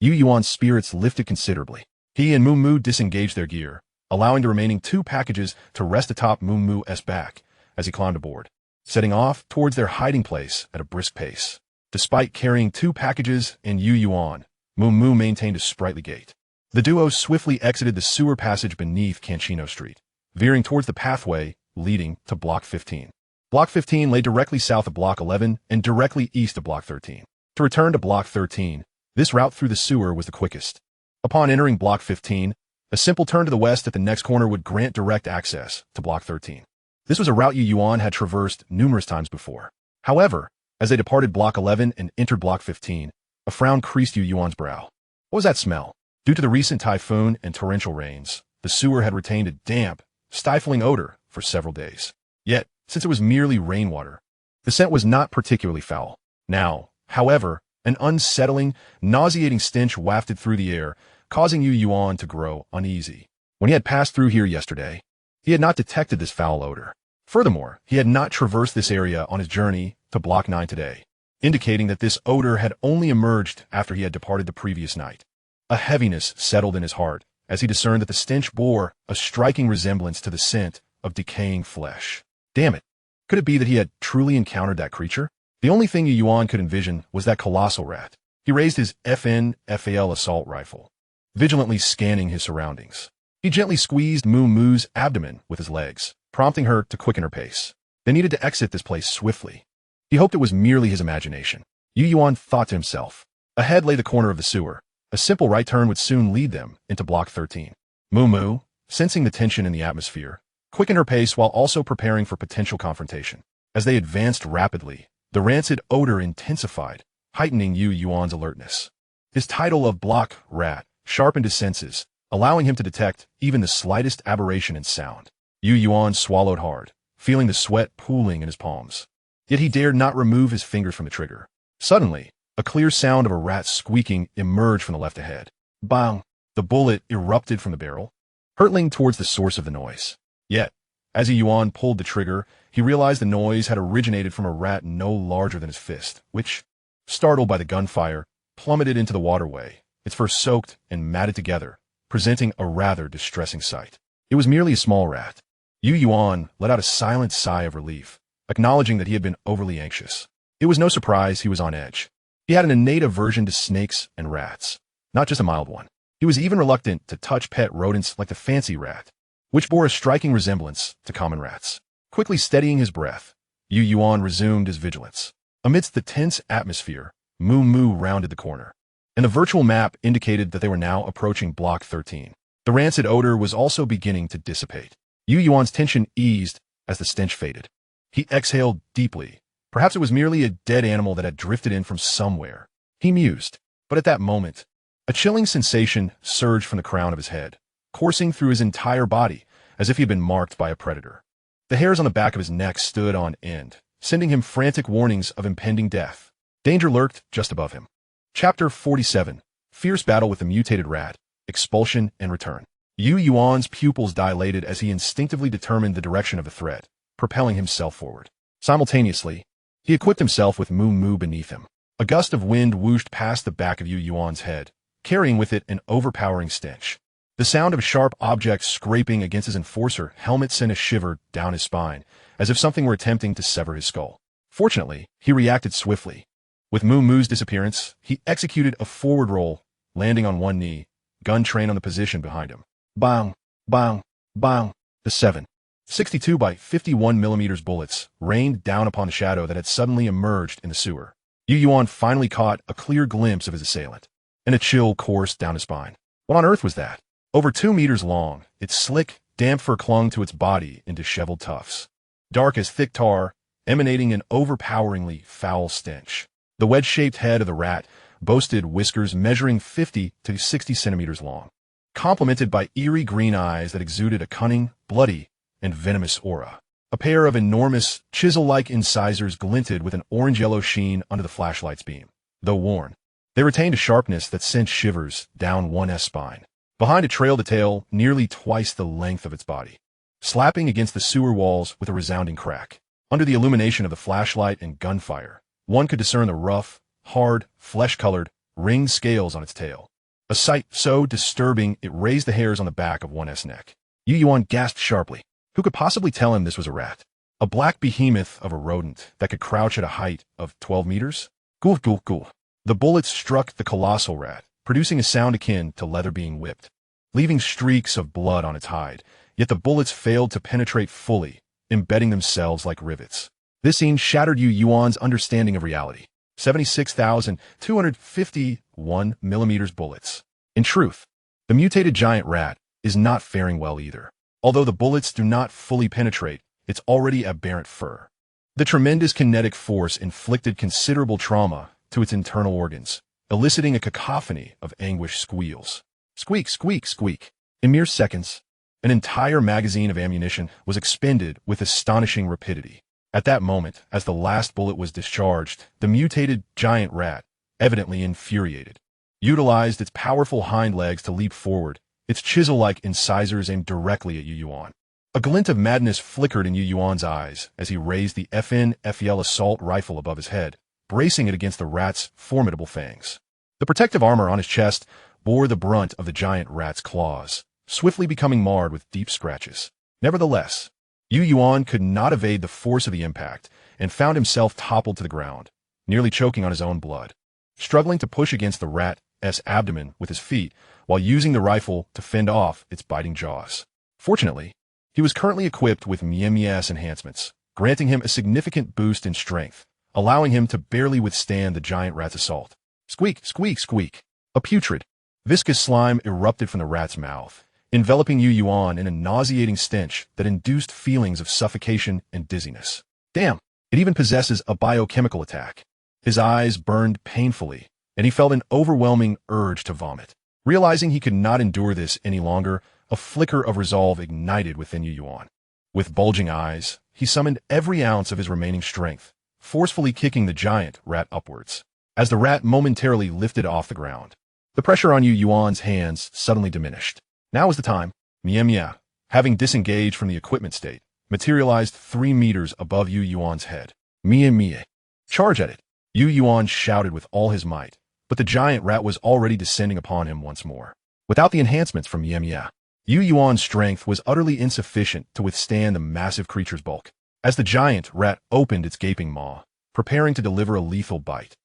Yuan's spirits lifted considerably. He and Moo disengaged their gear, allowing the remaining 2 packages to rest atop Moo's back as he climbed aboard, setting off towards their hiding place at a brisk pace. Despite carrying 2 packages and Yuan, Moo maintained a sprightly gait. The duo swiftly exited the sewer passage beneath Canchino Street, veering towards the pathway leading to Block 15. Block 15 lay directly south of Block 11 and directly east of Block 13. To return to Block 13, this route through the sewer was the quickest. Upon entering Block 15, a simple turn to the west at the next corner would grant direct access to Block 13. This was a route Yuan had traversed numerous times before. However, as they departed Block 11 and entered Block 15, a frown creased Yuan's brow. What was that smell? Due to the recent typhoon and torrential rains, the sewer had retained a damp, stifling odor for several days. Yet, since it was merely rainwater, the scent was not particularly foul. Now, however, an unsettling, nauseating stench wafted through the air, causing Yuan to grow uneasy. When he had passed through here yesterday, he had not detected this foul odor. Furthermore, he had not traversed this area on his journey to Block 9 today, indicating that this odor had only emerged after he had departed the previous night. A heaviness settled in his heart as he discerned that the stench bore a striking resemblance to the scent of decaying flesh. Damn it! Could it be that he had truly encountered that creature? The only thing Yuan could envision was that colossal rat. He raised his FAL assault rifle, vigilantly scanning his surroundings. He gently squeezed Moo's abdomen with his legs, prompting her to quicken her pace. They needed to exit this place swiftly. He hoped it was merely his imagination. Yuan thought to himself. Ahead lay the corner of the sewer. A simple right turn would soon lead them into Block 13. Moo, sensing the tension in the atmosphere, quickened her pace while also preparing for potential confrontation. As they advanced rapidly, the rancid odor intensified, heightening Yuan's alertness. His title of Block Rat sharpened his senses, allowing him to detect even the slightest aberration in sound. Yuan swallowed hard, feeling the sweat pooling in his palms. Yet he dared not remove his fingers from the trigger. Suddenly, a clear sound of a rat squeaking emerged from the left ahead. Bang! The bullet erupted from the barrel, hurtling towards the source of the noise. Yet, as Yuan pulled the trigger, he realized the noise had originated from a rat no larger than his fist, which, startled by the gunfire, plummeted into the waterway, its fur soaked and matted together, presenting a rather distressing sight. It was merely a small rat. Yuan let out a silent sigh of relief, acknowledging that he had been overly anxious. It was no surprise he was on edge. He had an innate aversion to snakes and rats, not just a mild one. He was even reluctant to touch pet rodents like the fancy rat, which bore a striking resemblance to common rats. Quickly steadying his breath, Yuan resumed his vigilance. Amidst the tense atmosphere, Moo rounded the corner, and the virtual map indicated that they were now approaching Block 13. The rancid odor was also beginning to dissipate. Yuan's tension eased as the stench faded. He exhaled deeply. Perhaps it was merely a dead animal that had drifted in from somewhere. He mused, but at that moment, a chilling sensation surged from the crown of his head, coursing through his entire body as if he had been marked by a predator. The hairs on the back of his neck stood on end, sending him frantic warnings of impending death. Danger lurked just above him. Chapter 47. Fierce Battle with the Mutated Rat, Expulsion and Return. Yuan's pupils dilated as he instinctively determined the direction of the threat, propelling himself forward. Simultaneously, he equipped himself with Moo beneath him. A gust of wind whooshed past the back of Yuan's head, carrying with it an overpowering stench. The sound of a sharp object scraping against his enforcer helmet sent a shiver down his spine, as if something were attempting to sever his skull. Fortunately, he reacted swiftly. With Moo's disappearance, he executed a forward roll, landing on one knee, gun trained on the position behind him. Bang! Bang! Bang! The 7. 62 by 51 millimeters bullets rained down upon the shadow that had suddenly emerged in the sewer. Yuan finally caught a clear glimpse of his assailant, and a chill coursed down his spine. What on earth was that? Over 2 meters long, its slick, damp fur clung to its body in disheveled tufts, dark as thick tar, emanating an overpoweringly foul stench. The wedge-shaped head of the rat boasted whiskers measuring 50 to 60 centimeters long, complemented by eerie green eyes that exuded a cunning, bloody, and venomous aura. A pair of enormous, chisel-like incisors glinted with an orange-yellow sheen under the flashlight's beam. Though worn, they retained a sharpness that sent shivers down one's spine. Behind it trailed a tail nearly twice the length of its body, slapping against the sewer walls with a resounding crack. Under the illumination of the flashlight and gunfire, one could discern the rough, hard, flesh-colored, ringed scales on its tail. A sight so disturbing it raised the hairs on the back of one's neck. Yuan gasped sharply. Who could possibly tell him this was a rat? A black behemoth of a rodent that could crouch at a height of 12 meters? Ghoul, ghoul, ghoul. The bullets struck the colossal rat, producing a sound akin to leather being whipped, leaving streaks of blood on its hide, yet the bullets failed to penetrate fully, embedding themselves like rivets. This scene shattered Yuan's understanding of reality. 76,251 millimeters bullets. In truth, the mutated giant rat is not faring well either. Although the bullets do not fully penetrate its already aberrant fur, the tremendous kinetic force inflicted considerable trauma to its internal organs, eliciting a cacophony of anguished squeals. Squeak, squeak, squeak. In mere seconds, an entire magazine of ammunition was expended with astonishing rapidity. At that moment, as the last bullet was discharged, the mutated giant rat, evidently infuriated, utilized its powerful hind legs to leap forward, its chisel-like incisors aimed directly at Yuan. A glint of madness flickered in Yuan's eyes as he raised the FN-FEL assault rifle above his head, bracing it against the rat's formidable fangs. The protective armor on his chest bore the brunt of the giant rat's claws, swiftly becoming marred with deep scratches. Nevertheless, Yuan could not evade the force of the impact and found himself toppled to the ground, nearly choking on his own blood. Struggling to push against the rat's abdomen with his feet while using the rifle to fend off its biting jaws. Fortunately, he was currently equipped with Miemia's enhancements, granting him a significant boost in strength, allowing him to barely withstand the giant rat's assault. Squeak, squeak, squeak. A putrid, viscous slime erupted from the rat's mouth, enveloping Yuan in a nauseating stench that induced feelings of suffocation and dizziness. Damn, it even possesses a biochemical attack. His eyes burned painfully, and he felt an overwhelming urge to vomit. Realizing he could not endure this any longer, a flicker of resolve ignited within Yuan. With bulging eyes, he summoned every ounce of his remaining strength, forcefully kicking the giant rat upwards. As the rat momentarily lifted off the ground, the pressure on Yuan's hands suddenly diminished. Now was the time. Miemia, having disengaged from the equipment state, materialized 3 meters above Yuan's head. Miemia. Charge at it. Yuan shouted with all his might, but the giant rat was already descending upon him once more. Without the enhancements from Miemia, Yuan's strength was utterly insufficient to withstand the massive creature's bulk. As the giant rat opened its gaping maw, preparing to deliver a lethal bite,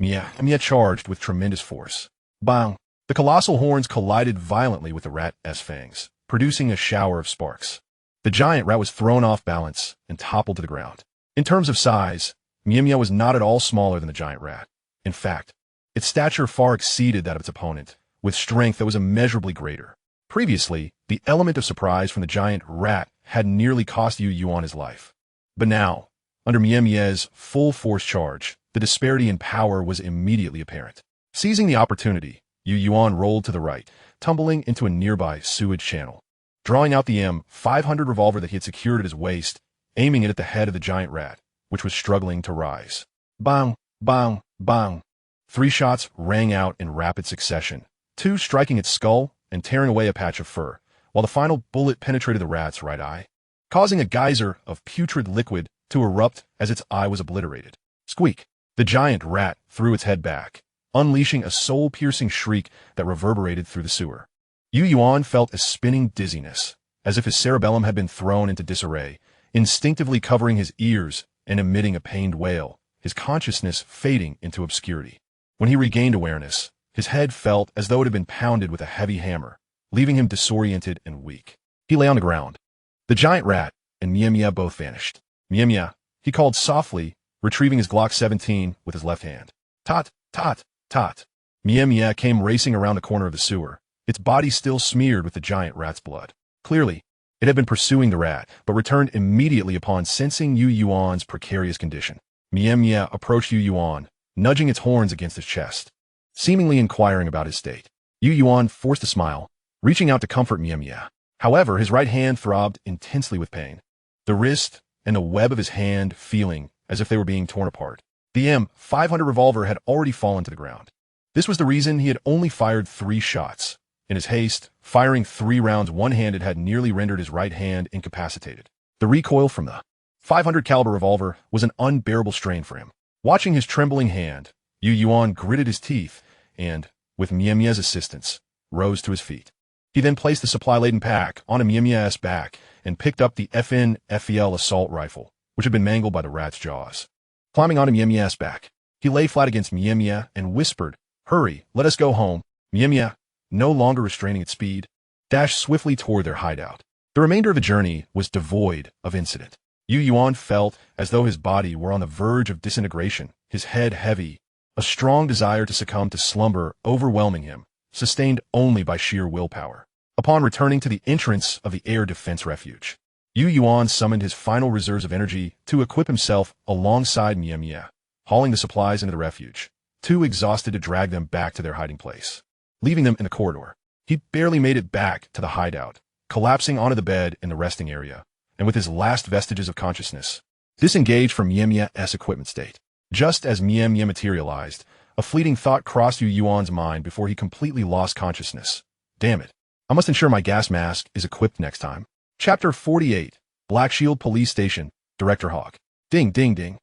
Miemia charged with tremendous force. Bang! The colossal horns collided violently with the rat's fangs, producing a shower of sparks. The giant rat was thrown off balance and toppled to the ground. In terms of size, Miemia was not at all smaller than the giant rat. In fact, its stature far exceeded that of its opponent, with strength that was immeasurably greater. Previously, the element of surprise from the giant rat had nearly cost Yuan his life. But now, under Miemia's full force charge, the disparity in power was immediately apparent. Seizing the opportunity, Yuan rolled to the right, tumbling into a nearby sewage channel. Drawing out the M500 revolver that he had secured at his waist, aiming it at the head of the giant rat, which was struggling to rise. Bang, bang, bang. 3 shots rang out in rapid succession, 2 striking its skull and tearing away a patch of fur, while the final bullet penetrated the rat's right eye, causing a geyser of putrid liquid to erupt as its eye was obliterated. Squeak! The giant rat threw its head back, unleashing a soul-piercing shriek that reverberated through the sewer. Yuan felt a spinning dizziness, as if his cerebellum had been thrown into disarray, instinctively covering his ears and emitting a pained wail, his consciousness fading into obscurity. When he regained awareness, his head felt as though it had been pounded with a heavy hammer, leaving him disoriented and weak. He lay on the ground. The giant rat, and Mia both vanished. Mia, he called softly, retrieving his Glock 17 with his left hand. Tot, tot, tot. Mia came racing around the corner of the sewer, its body still smeared with the giant rat's blood. Clearly, it had been pursuing the rat, but returned immediately upon sensing Yuan's precarious condition. Mia approached Yuan, nudging its horns against his chest, seemingly inquiring about his state. Yuan forced a smile, reaching out to comfort Mia. However, his right hand throbbed intensely with pain, the wrist and the web of his hand feeling as if they were being torn apart. The M500 revolver had already fallen to the ground. This was the reason he had only fired 3 shots. In his haste, firing 3 rounds one-handed had nearly rendered his right hand incapacitated. The recoil from the 500 caliber revolver was an unbearable strain for him. Watching his trembling hand, Yuan gritted his teeth and, with Mia's assistance, rose to his feet. He then placed the supply-laden pack on Mia's back and picked up the FNFEL assault rifle, which had been mangled by the rat's jaws. Climbing onto Mia's back, he lay flat against Mia and whispered, "Hurry, let us go home." Mia, no longer restraining its speed, dashed swiftly toward their hideout. The remainder of the journey was devoid of incident. Yuan felt as though his body were on the verge of disintegration, his head heavy, a strong desire to succumb to slumber overwhelming him, sustained only by sheer willpower. Upon returning to the entrance of the air defense refuge, Yuan summoned his final reserves of energy to equip himself alongside Mia, hauling the supplies into the refuge, too exhausted to drag them back to their hiding place. Leaving them in the corridor, he barely made it back to the hideout, collapsing onto the bed in the resting area, and with his last vestiges of consciousness, disengaged from Mia's equipment state. Just as Mia materialized, a fleeting thought crossed Yuan's mind before he completely lost consciousness. Damn it. I must ensure my gas mask is equipped next time. Chapter 48, Black Shield Police Station, Director Hawk. Ding, ding, ding.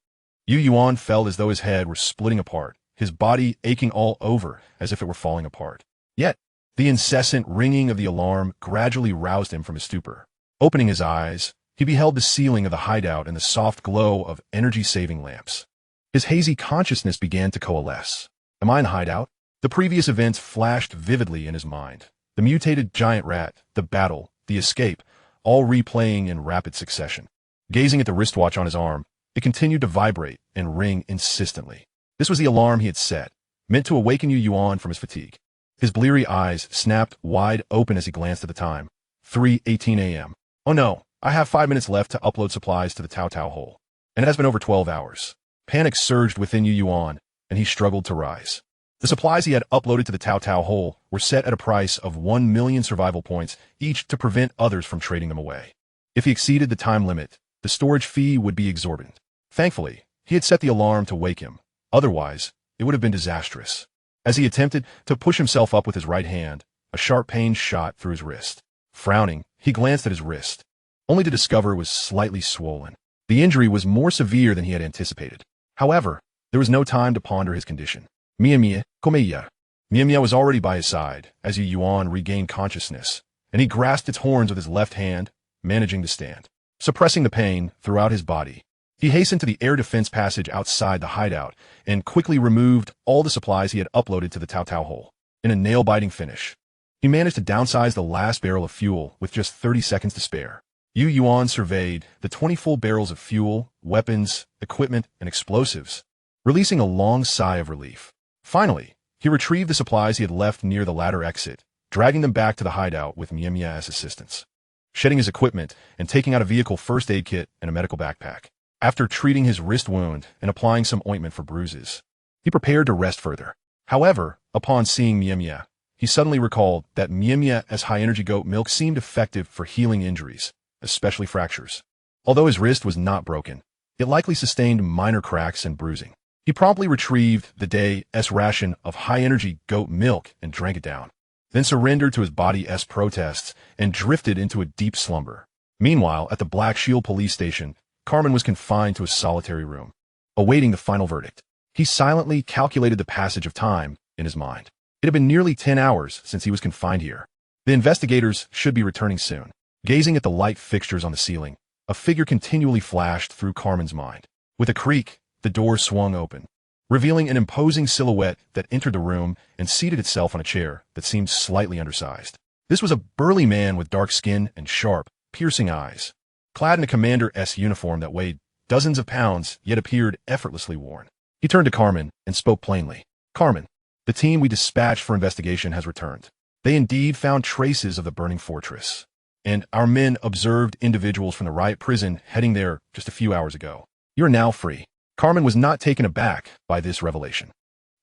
Yuan felt as though his head were splitting apart, his body aching all over as if it were falling apart. Yet, the incessant ringing of the alarm gradually roused him from his stupor. Opening his eyes, he beheld the ceiling of the hideout and the soft glow of energy-saving lamps. His hazy consciousness began to coalesce. Am I in the hideout? The previous events flashed vividly in his mind. The mutated giant rat, the battle, the escape, all replaying in rapid succession. Gazing at the wristwatch on his arm, it continued to vibrate and ring insistently. This was the alarm he had set, meant to awaken Yuan from his fatigue. His bleary eyes snapped wide open as he glanced at the time. 3:18 a.m. Oh no, I have 5 minutes left to upload supplies to the Tao hole. And it has been over 12 hours. Panic surged within Yuan, and he struggled to rise. The supplies he had uploaded to the Tao hole were set at a price of 1 million survival points each to prevent others from trading them away. If he exceeded the time limit, the storage fee would be exorbitant. Thankfully, he had set the alarm to wake him. Otherwise, it would have been disastrous. As he attempted to push himself up with his right hand, a sharp pain shot through his wrist. Frowning, he glanced at his wrist, only to discover it was slightly swollen. The injury was more severe than he had anticipated. However, there was no time to ponder his condition. Mia, Komeya. Mia was already by his side as Yuan regained consciousness, and he grasped its horns with his left hand, managing to stand. Suppressing the pain throughout his body, he hastened to the air defense passage outside the hideout and quickly removed all the supplies he had uploaded to the Tao hole. In a nail-biting finish, he managed to downsize the last barrel of fuel with just 30 seconds to spare. Yuan surveyed the 20 full barrels of fuel, weapons, equipment, and explosives, releasing a long sigh of relief. Finally, he retrieved the supplies he had left near the ladder exit, dragging them back to the hideout with Mia's assistance. Shedding his equipment and taking out a vehicle first aid kit and a medical backpack. After treating his wrist wound and applying some ointment for bruises, he prepared to rest further. However, upon seeing Mia, he suddenly recalled that Mia's high-energy goat milk seemed effective for healing injuries, especially fractures. Although his wrist was not broken, it likely sustained minor cracks and bruising. He promptly retrieved the day's ration of high-energy goat milk and drank it down, then surrendered to his body's protests and drifted into a deep slumber. Meanwhile, at the Black Shield police station, Carmen was confined to a solitary room, awaiting the final verdict. He silently calculated the passage of time in his mind. It had been nearly 10 hours since he was confined here. The investigators should be returning soon. Gazing at the light fixtures on the ceiling, a figure continually flashed through Carmen's mind. With a creak, the door swung open, revealing an imposing silhouette that entered the room and seated itself on a chair that seemed slightly undersized. This was a burly man with dark skin and sharp, piercing eyes. clad in a commander's uniform that weighed dozens of pounds yet appeared effortlessly worn. He turned to Carmen and spoke plainly. Carmen, the team we dispatched for investigation has returned. They indeed found traces of the burning fortress, and our men observed individuals from the riot prison heading there just a few hours ago. You are now free. Carmen was not taken aback by this revelation.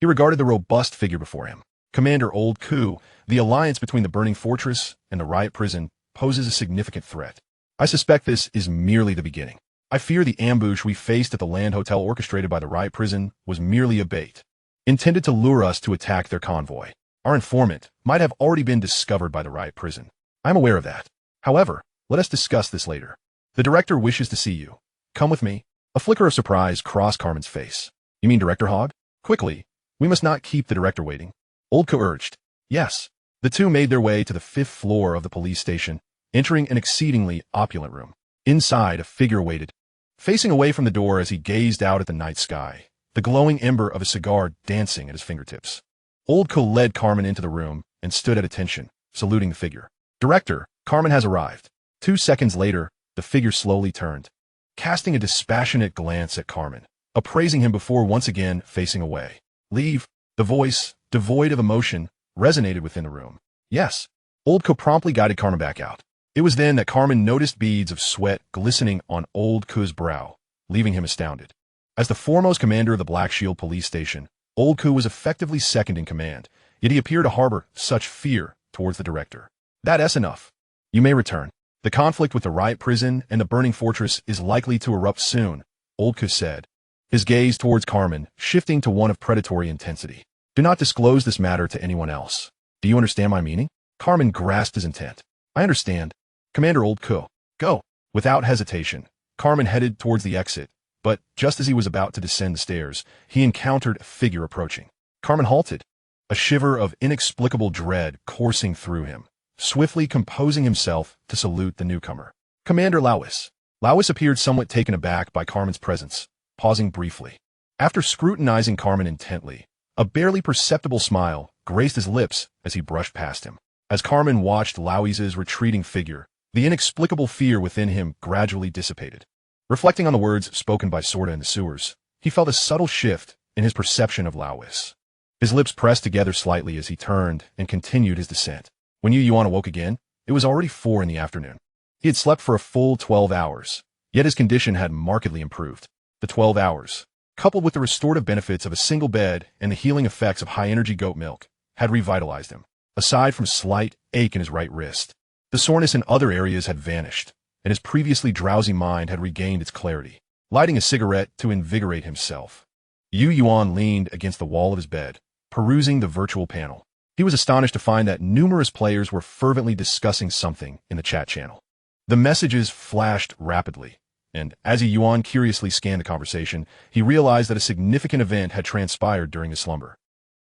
He regarded the robust figure before him. Commander Old Ku, the alliance between the burning fortress and the riot prison poses a significant threat. I suspect this is merely the beginning. I fear the ambush we faced at the land hotel orchestrated by the riot prison was merely a bait, intended to lure us to attack their convoy. Our informant might have already been discovered by the riot prison. I'm aware of that. However, let us discuss this later. The director wishes to see you. Come with me. A flicker of surprise crossed Carmen's face. You mean Director Hogg? Quickly. We must not keep the director waiting. Old Ko urged. Yes. The two made their way to the 5th floor of the police station, entering an exceedingly opulent room. Inside, a figure waited, facing away from the door as he gazed out at the night sky, the glowing ember of a cigar dancing at his fingertips. Old Ko led Carmen into the room and stood at attention, saluting the figure. Director, Carmen has arrived. 2 seconds later, the figure slowly turned, casting a dispassionate glance at Carmen, appraising him before once again facing away. Leave. The voice, devoid of emotion, resonated within the room. Yes. Old Ko promptly guided Carmen back out. It was then that Carmen noticed beads of sweat glistening on Old Ko's brow, leaving him astounded. As the foremost commander of the Black Shield police station, Old Ko was effectively second in command, yet he appeared to harbor such fear towards the director. That's enough. You may return. The conflict with the riot prison and the burning fortress is likely to erupt soon, Old Ko said, his gaze towards Carmen shifting to one of predatory intensity. Do not disclose this matter to anyone else. Do you understand my meaning? Carmen grasped his intent. I understand. Commander Old Ko, go. Without hesitation, Carmen headed towards the exit, but just as he was about to descend the stairs, he encountered a figure approaching. Carmen halted, a shiver of inexplicable dread coursing through him, swiftly composing himself to salute the newcomer. Commander Lawis. Lawis appeared somewhat taken aback by Carmen's presence, pausing briefly. After scrutinizing Carmen intently, a barely perceptible smile graced his lips as he brushed past him. As Carmen watched Lawis's retreating figure, the inexplicable fear within him gradually dissipated. Reflecting on the words spoken by Sorta in the sewers, he felt a subtle shift in his perception of Lawis. His lips pressed together slightly as he turned and continued his descent. When Yuan awoke again, it was already 4 in the afternoon. He had slept for a full 12 hours, yet his condition had markedly improved. The 12 hours, coupled with the restorative benefits of a single bed and the healing effects of high-energy goat milk, had revitalized him. Aside from a slight ache in his right wrist, the soreness in other areas had vanished, and his previously drowsy mind had regained its clarity. Lighting a cigarette to invigorate himself, Yuan leaned against the wall of his bed, perusing the virtual panel. He was astonished to find that numerous players were fervently discussing something in the chat channel. The messages flashed rapidly, and as Yuan curiously scanned the conversation, he realized that a significant event had transpired during his slumber.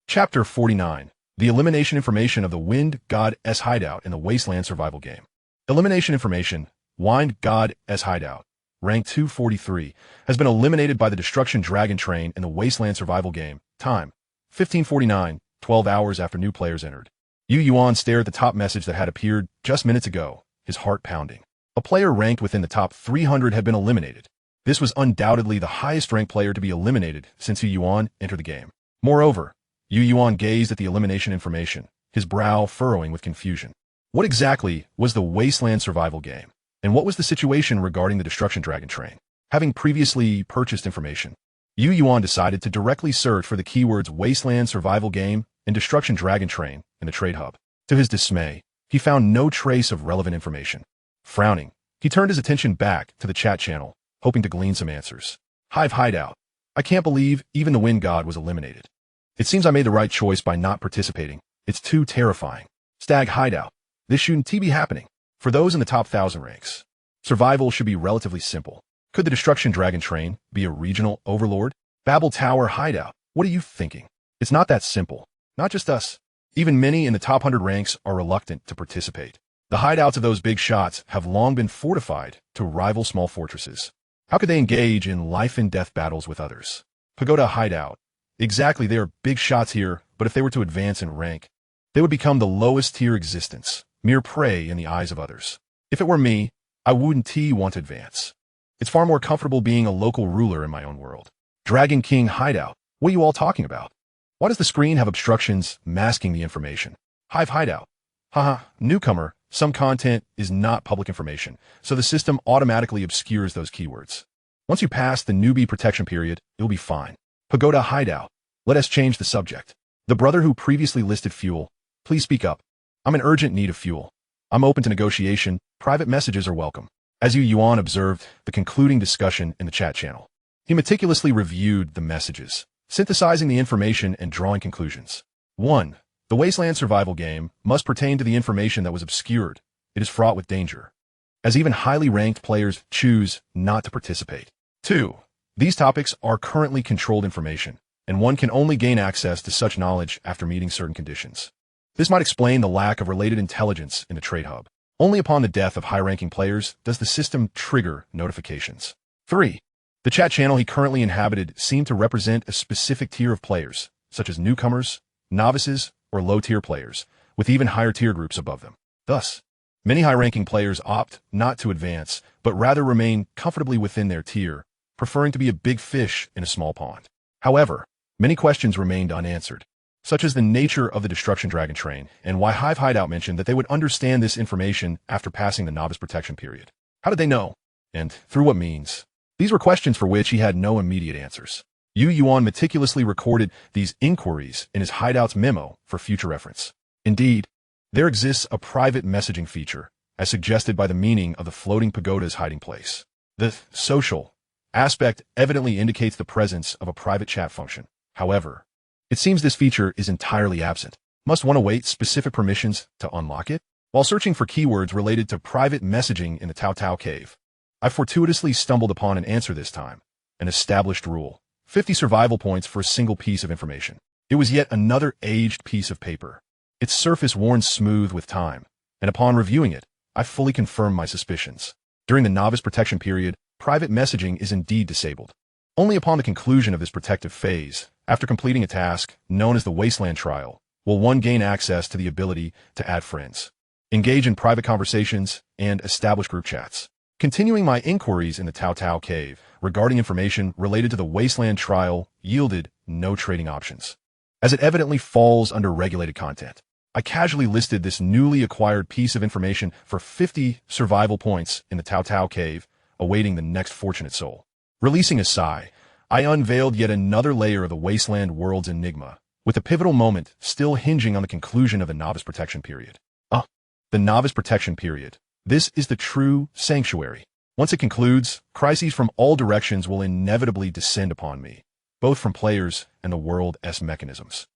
Chapter 49. The elimination information of the Wind God's hideout in the Wasteland survival game. Elimination information, Wind God's hideout, rank 243, has been eliminated by the Destruction Dragon Train in the Wasteland survival game. Time, 1549, 12 hours after new players entered. Yuan stared at the top message that had appeared just minutes ago, his heart pounding. A player ranked within the top 300 had been eliminated. This was undoubtedly the highest ranked player to be eliminated since Yuan entered the game. Moreover, Yuan gazed at the elimination information, his brow furrowing with confusion. What exactly was the Wasteland survival game? And what was the situation regarding the Destruction Dragon Train? Having previously purchased information, Yuan decided to directly search for the keywords Wasteland survival game and Destruction Dragon Train in the trade hub. To his dismay, he found no trace of relevant information. Frowning, he turned his attention back to the chat channel, hoping to glean some answers. Hive Hideout. I can't believe even the Wind God was eliminated. It seems I made the right choice by not participating. It's too terrifying. Stag Hideout. This shouldn't be happening. For those in the top 1,000 ranks, survival should be relatively simple. Could the Destruction Dragon Train be a regional overlord? Babel Tower Hideout. What are you thinking? It's not that simple. Not just us. Even many in the top 100 ranks are reluctant to participate. The hideouts of those big shots have long been fortified to rival small fortresses. How could they engage in life-and-death battles with others? Pagoda Hideout. Exactly, there are big shots here, but if they were to advance in rank, they would become the lowest tier existence, mere prey in the eyes of others. If it were me, I wouldn't want to advance. It's far more comfortable being a local ruler in my own world. Dragon King Hideout. What are you all talking about? Why does the screen have obstructions masking the information? Hive Hideout. Haha, newcomer. Some content is not public information, so the system automatically obscures those keywords. Once you pass the newbie protection period, you'll be fine. Pagoda Hideout. Let us change the subject. The brother who previously listed fuel. Please speak up. I'm in urgent need of fuel. I'm open to negotiation. Private messages are welcome. As Yuan observed the concluding discussion in the chat channel, he meticulously reviewed the messages, synthesizing the information and drawing conclusions. 1. The Wasteland survival game must pertain to the information that was obscured. It is fraught with danger, as even highly ranked players choose not to participate. 2. These topics are currently controlled information, and one can only gain access to such knowledge after meeting certain conditions. This might explain the lack of related intelligence in the trade hub. Only upon the death of high-ranking players does the system trigger notifications. 3. The chat channel he currently inhabited seemed to represent a specific tier of players, such as newcomers, novices, or low-tier players, with even higher-tier groups above them. Thus, many high-ranking players opt not to advance, but rather remain comfortably within their tier, preferring to be a big fish in a small pond. However, many questions remained unanswered, such as the nature of the Destruction Dragon Train, and why Hive Hideout mentioned that they would understand this information after passing the novice protection period. How did they know? And through what means? These were questions for which he had no immediate answers. Yuan meticulously recorded these inquiries in his Hideout's memo for future reference. Indeed, there exists a private messaging feature, as suggested by the meaning of the floating pagoda's hiding place. The social aspect evidently indicates the presence of a private chat function. However, it seems this feature is entirely absent. Must one await specific permissions to unlock it? While searching for keywords related to private messaging in the Tao Tao cave, I fortuitously stumbled upon an answer this time, an established rule. 50 survival points for a single piece of information. It was yet another aged piece of paper, its surface worn smooth with time, and upon reviewing it, I fully confirmed my suspicions. During the novice protection period, private messaging is indeed disabled. Only upon the conclusion of this protective phase, after completing a task known as the Wasteland trial, will one gain access to the ability to add friends, engage in private conversations, and establish group chats. Continuing my inquiries in the Tao Tao cave regarding information related to the Wasteland trial yielded no trading options, as it evidently falls under regulated content. I casually listed this newly acquired piece of information for 50 survival points in the Tao Tao cave, awaiting the next fortunate soul. Releasing a sigh, I unveiled yet another layer of the Wasteland world's enigma, with the pivotal moment still hinging on the conclusion of the novice protection period. The novice protection period. This is the true sanctuary. Once it concludes, crises from all directions will inevitably descend upon me, both from players and the world's mechanisms.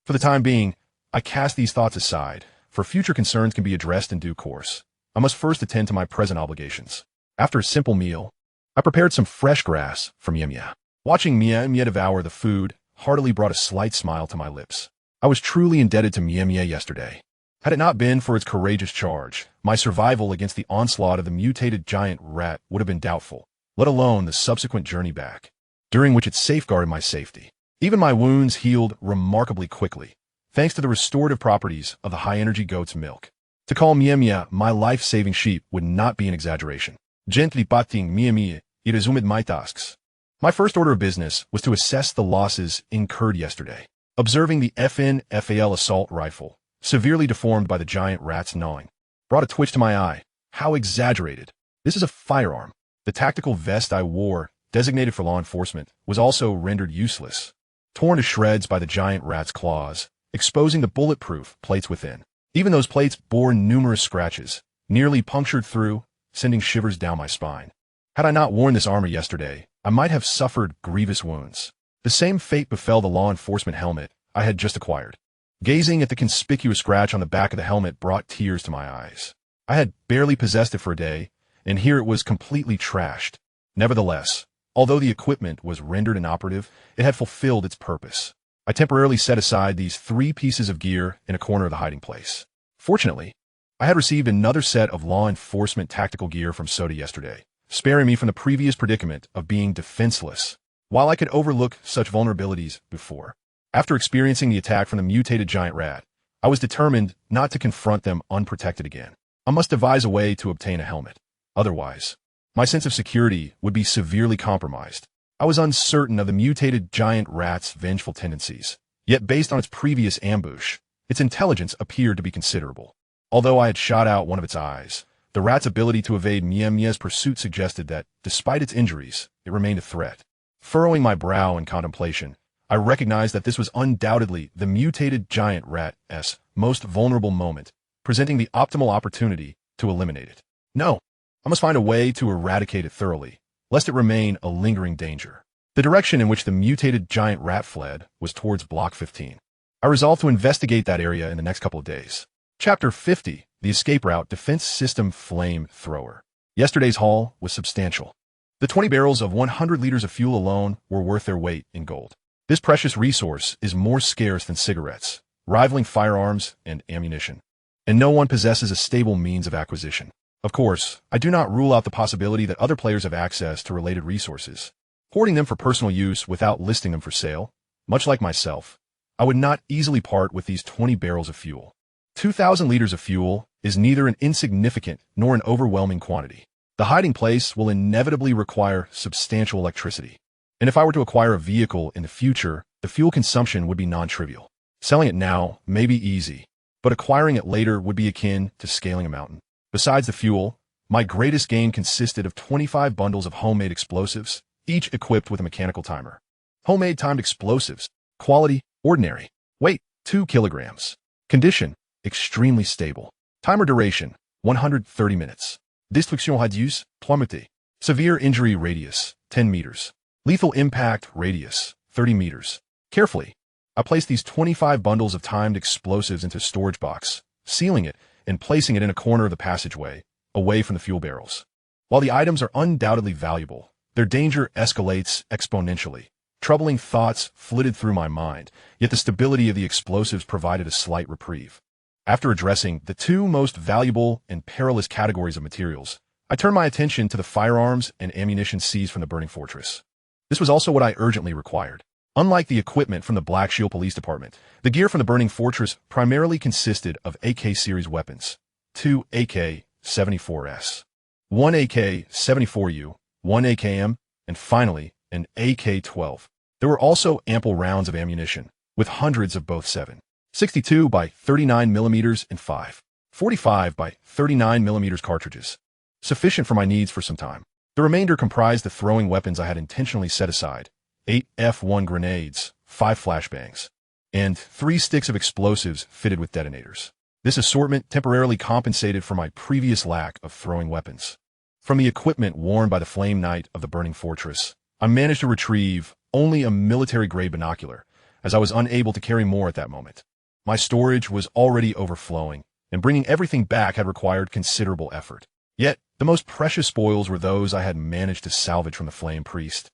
For the time being, I cast these thoughts aside, for future concerns can be addressed in due course. I must first attend to my present obligations. After a simple meal, I prepared some fresh grass for Mia. Watching Mia devour the food heartily brought a slight smile to my lips. I was truly indebted to Mia yesterday. Had it not been for its courageous charge, my survival against the onslaught of the mutated giant rat would have been doubtful, let alone the subsequent journey back, during which it safeguarded my safety. Even my wounds healed remarkably quickly, thanks to the restorative properties of the high-energy goat's milk. To call Mia my life-saving sheep would not be an exaggeration. Gently batting Mia, it resumed my tasks. My first order of business was to assess the losses incurred yesterday. Observing the FNFAL assault rifle, severely deformed by the giant rat's gnawing, brought a twitch to my eye. How exaggerated. This is a firearm. The tactical vest I wore, designated for law enforcement, was also rendered useless, torn to shreds by the giant rat's claws, exposing the bulletproof plates within. Even those plates bore numerous scratches, nearly punctured through, sending shivers down my spine. Had I not worn this armor yesterday, I might have suffered grievous wounds. The same fate befell the law enforcement helmet I had just acquired. Gazing at the conspicuous scratch on the back of the helmet brought tears to my eyes. I had barely possessed it for a day, and here it was completely trashed. Nevertheless, although the equipment was rendered inoperative, it had fulfilled its purpose. I temporarily set aside these 3 pieces of gear in a corner of the hiding place. Fortunately, I had received another set of law enforcement tactical gear from Soda yesterday, sparing me from the previous predicament of being defenseless. While I could overlook such vulnerabilities before, after experiencing the attack from the mutated giant rat, I was determined not to confront them unprotected again. I must devise a way to obtain a helmet, Otherwise, my sense of security would be severely compromised. I was uncertain of the mutated giant rat's vengeful tendencies, yet based on its previous ambush, its intelligence appeared to be considerable. Although I had shot out one of its eyes, the rat's ability to evade Mia's pursuit suggested that, despite its injuries, it remained a threat. Furrowing my brow in contemplation, I recognized that this was undoubtedly the mutated giant rat's most vulnerable moment, presenting the optimal opportunity to eliminate it. No, I must find a way to eradicate it thoroughly, lest it remain a lingering danger. The direction in which the mutated giant rat fled was towards Block 15. I resolved to investigate that area in the next couple of days. Chapter 50, The Escape Route Defense System Flame Thrower. Yesterday's haul was substantial. The 20 barrels of 100 liters of fuel alone were worth their weight in gold. This precious resource is more scarce than cigarettes, rivaling firearms and ammunition. And no one possesses a stable means of acquisition. Of course, I do not rule out the possibility that other players have access to related resources, hoarding them for personal use without listing them for sale. Much like myself, I would not easily part with these 20 barrels of fuel. 2,000 liters of fuel is neither an insignificant nor an overwhelming quantity. The hiding place will inevitably require substantial electricity. And if I were to acquire a vehicle in the future, the fuel consumption would be non-trivial. Selling it now may be easy, but acquiring it later would be akin to scaling a mountain. Besides the fuel, my greatest gain consisted of 25 bundles of homemade explosives, each equipped with a mechanical timer. Homemade timed explosives. Quality, ordinary. Weight, 2 kilograms. Condition, extremely stable. Timer duration, 130 minutes. Destruction radius, 3 meters. Severe injury radius, 10 meters. Lethal impact radius, 30 meters. Carefully, I placed these 25 bundles of timed explosives into a storage box, sealing it and placing it in a corner of the passageway, away from the fuel barrels. While the items are undoubtedly valuable, their danger escalates exponentially. Troubling thoughts flitted through my mind, yet the stability of the explosives provided a slight reprieve. After addressing the two most valuable and perilous categories of materials, I turned my attention to the firearms and ammunition seized from the burning fortress. This was also what I urgently required. Unlike the equipment from the Black Shield Police Department, the gear from the burning fortress primarily consisted of AK-series weapons, 2 AK-74s, 1 AK-74U, 1 AKM, and finally, an AK-12. There were also ample rounds of ammunition, with hundreds of both 7.62 by 39 millimeters and 5.45 by 39 millimeters cartridges, sufficient for my needs for some time. The remainder comprised the throwing weapons I had intentionally set aside, 8 F1 grenades, 5 flashbangs, and 3 sticks of explosives fitted with detonators. This assortment temporarily compensated for my previous lack of throwing weapons. From the equipment worn by the Flame Knight of the Burning Fortress, I managed to retrieve only a military-grade binocular, as I was unable to carry more at that moment. My storage was already overflowing, and bringing everything back had required considerable effort. Yet, the most precious spoils were those I had managed to salvage from the Flame Priest,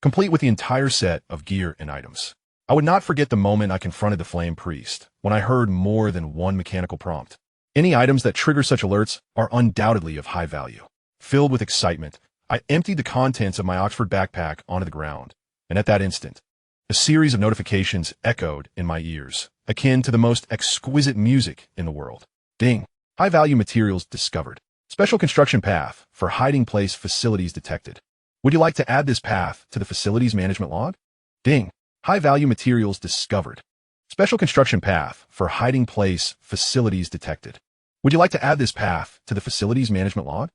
complete with the entire set of gear and items. I would not forget the moment I confronted the Flame Priest, when I heard more than one mechanical prompt. Any items that trigger such alerts are undoubtedly of high value. Filled with excitement, I emptied the contents of my Oxford backpack onto the ground, and at that instant, a series of notifications echoed in my ears, akin to the most exquisite music in the world. Ding! High-value materials discovered. Special construction path for hiding place facilities detected. Would you like to add this path to the facilities management log? Ding! High-value materials discovered. Special construction path for hiding place facilities detected. Would you like to add this path to the facilities management log?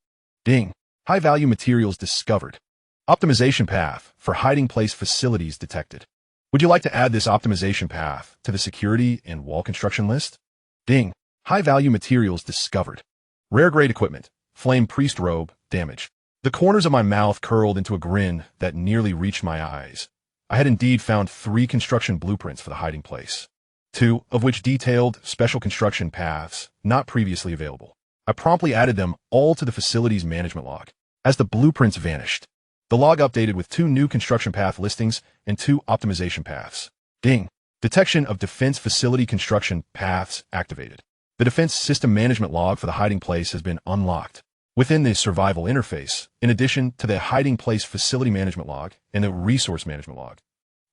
Ding! High-value materials discovered. Optimization path for hiding place facilities detected. Would you like to add this optimization path to the security and wall construction list? Ding! High-value materials discovered. Rare grade equipment. Flame Priest robe, damage. The corners of my mouth curled into a grin that nearly reached my eyes. I had indeed found 3 construction blueprints for the hiding place, 2 of which detailed special construction paths not previously available. I promptly added them all to the facilities management log. As the blueprints vanished, the log updated with 2 new construction path listings and 2 optimization paths. Ding! Detection of defense facility construction paths activated. The defense system management log for the hiding place has been unlocked. Within the survival interface, in addition to the hiding place facility management log and the resource management log,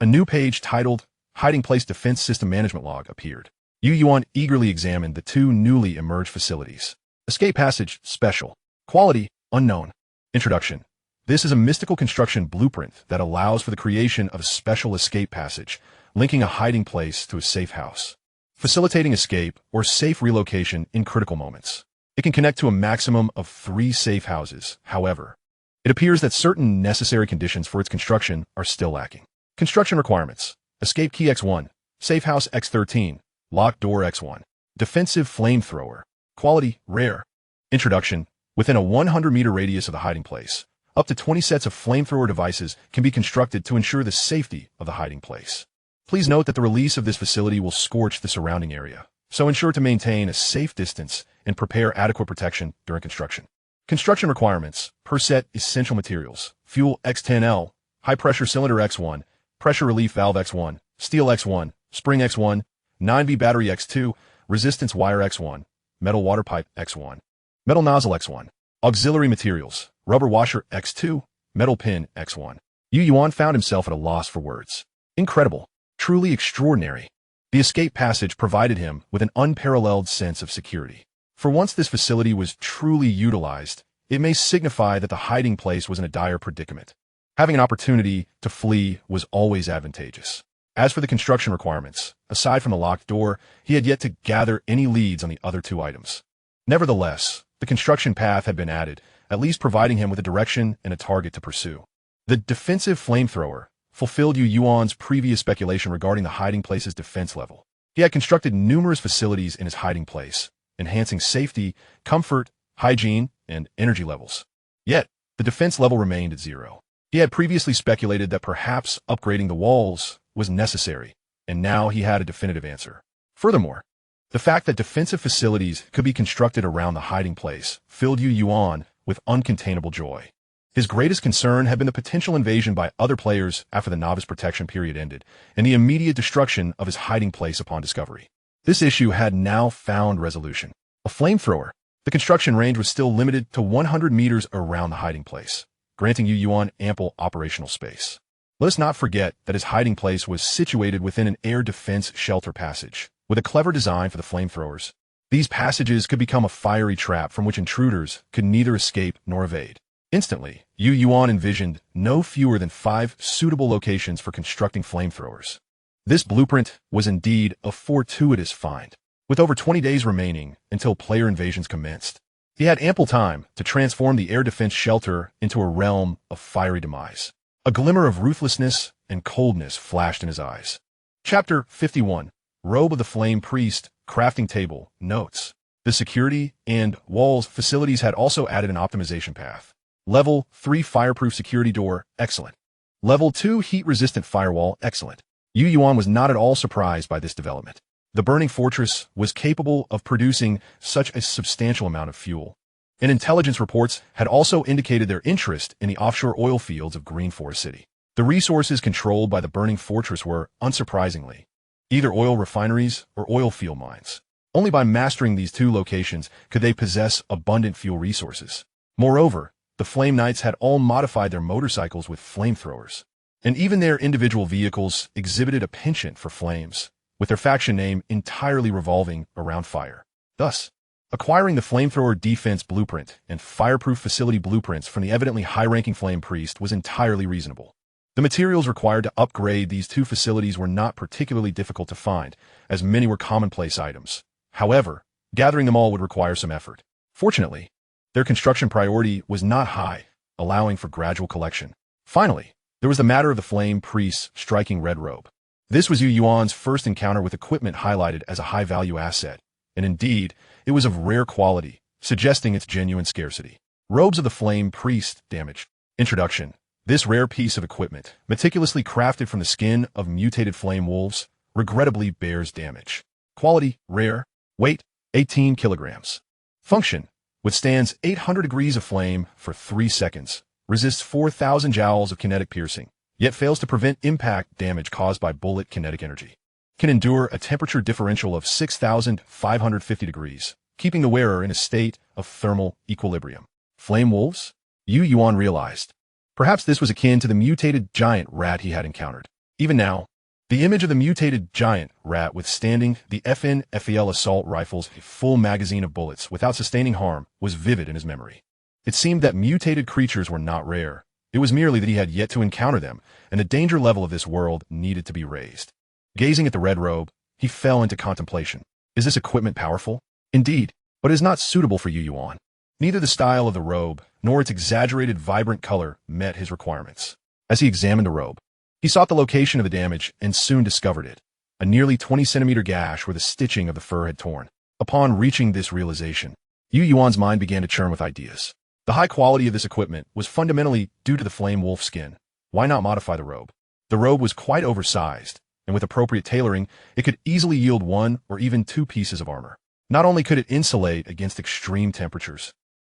a new page titled Hiding Place Defense System Management Log appeared. Yuan eagerly examined the 2 newly emerged facilities. Escape passage, special. Quality, Unknown. Introduction. This is a mystical construction blueprint that allows for the creation of a special escape passage, linking a hiding place to a safe house, facilitating escape or safe relocation in critical moments. It can connect to a maximum of 3 safe houses. However, it appears that certain necessary conditions for its construction are still lacking. Construction requirements. Escape key X1. Safe house X13. Locked door X1. Defensive flamethrower. Quality, rare. Introduction. Within a 100-meter radius of the hiding place, up to 20 sets of flamethrower devices can be constructed to ensure the safety of the hiding place. Please note that the release of this facility will scorch the surrounding area, so ensure to maintain a safe distance and prepare adequate protection during construction. Construction requirements. Per set essential materials. Fuel X10L, high-pressure cylinder X1, pressure relief valve X1, steel X1, spring X1, 9V battery X2, resistance wire X1, metal water pipe X1, metal nozzle X1, auxiliary materials, rubber washer X2, metal pin X1. Yuan found himself at a loss for words. Incredible. Truly extraordinary. The escape passage provided him with an unparalleled sense of security. For once this facility was truly utilized, it may signify that the hiding place was in a dire predicament. Having an opportunity to flee was always advantageous. As for the construction requirements, aside from the locked door, he had yet to gather any leads on the other 2 items. Nevertheless, the construction path had been added, at least providing him with a direction and a target to pursue. The defensive flamethrower fulfilled Yuan's previous speculation regarding the hiding place's defense level. He had constructed numerous facilities in his hiding place, enhancing safety, comfort, hygiene, and energy levels. Yet, the defense level remained at 0. He had previously speculated that perhaps upgrading the walls was necessary, and now he had a definitive answer. Furthermore, the fact that defensive facilities could be constructed around the hiding place filled Yuan with uncontainable joy. His greatest concern had been the potential invasion by other players after the novice protection period ended, and the immediate destruction of his hiding place upon discovery. This issue had now found resolution. A flamethrower. The construction range was still limited to 100 meters around the hiding place, granting Yuan ample operational space. Let us not forget that his hiding place was situated within an air defense shelter passage, with a clever design for the flamethrowers. These passages could become a fiery trap from which intruders could neither escape nor evade. Instantly, Yuan envisioned no fewer than 5 suitable locations for constructing flamethrowers. This blueprint was indeed a fortuitous find. With over 20 days remaining until player invasions commenced, he had ample time to transform the air defense shelter into a realm of fiery demise. A glimmer of ruthlessness and coldness flashed in his eyes. Chapter 51. Robe of the Flame Priest, Crafting Table, Notes. The security and walls facilities had also added an optimization path. Level 3 Fireproof Security Door, excellent. Level 2 Heat-Resistant Firewall, excellent. Yuan was not at all surprised by this development. The burning fortress was capable of producing such a substantial amount of fuel. And intelligence reports had also indicated their interest in the offshore oil fields of Green Forest City. The resources controlled by the burning fortress were, unsurprisingly, either oil refineries or oil field mines. Only by mastering these 2 locations could they possess abundant fuel resources. Moreover, the Flame Knights had all modified their motorcycles with flamethrowers, and even their individual vehicles exhibited a penchant for flames, with their faction name entirely revolving around fire. Thus, acquiring the flamethrower defense blueprint and fireproof facility blueprints from the evidently high-ranking Flame Priest was entirely reasonable. The materials required to upgrade these 2 facilities were not particularly difficult to find, as many were commonplace items. However, gathering them all would require some effort. Fortunately, their construction priority was not high, allowing for gradual collection. Finally, there was the matter of the Flame Priest's striking red robe. This was Yuan's first encounter with equipment highlighted as a high-value asset, and indeed, it was of rare quality, suggesting its genuine scarcity. Robes of the Flame Priest, damage. Introduction. This rare piece of equipment, meticulously crafted from the skin of mutated flame wolves, regrettably bears damage. Quality, rare. Weight, 18 kilograms. Function. Withstands 800 degrees of flame for 3 seconds, resists 4,000 joules of kinetic piercing, yet fails to prevent impact damage caused by bullet kinetic energy. Can endure a temperature differential of 6,550 degrees, keeping the wearer in a state of thermal equilibrium. Flame wolves? Yuan realized. Perhaps this was akin to the mutated giant rat he had encountered. Even now, the image of the mutated giant rat withstanding the FN-FEL assault rifle's full magazine of bullets without sustaining harm was vivid in his memory. It seemed that mutated creatures were not rare. It was merely that he had yet to encounter them, and the danger level of this world needed to be raised. Gazing at the red robe, he fell into contemplation. Is this equipment powerful? Indeed, but it is not suitable for Yuan. Neither the style of the robe nor its exaggerated vibrant color met his requirements. As he examined the robe, he sought the location of the damage and soon discovered it, a nearly 20-centimeter gash where the stitching of the fur had torn. Upon reaching this realization, Yuan's mind began to churn with ideas. The high quality of this equipment was fundamentally due to the flame wolf skin. Why not modify the robe? The robe was quite oversized, and with appropriate tailoring, it could easily yield 1 or even 2 pieces of armor. Not only could it insulate against extreme temperatures,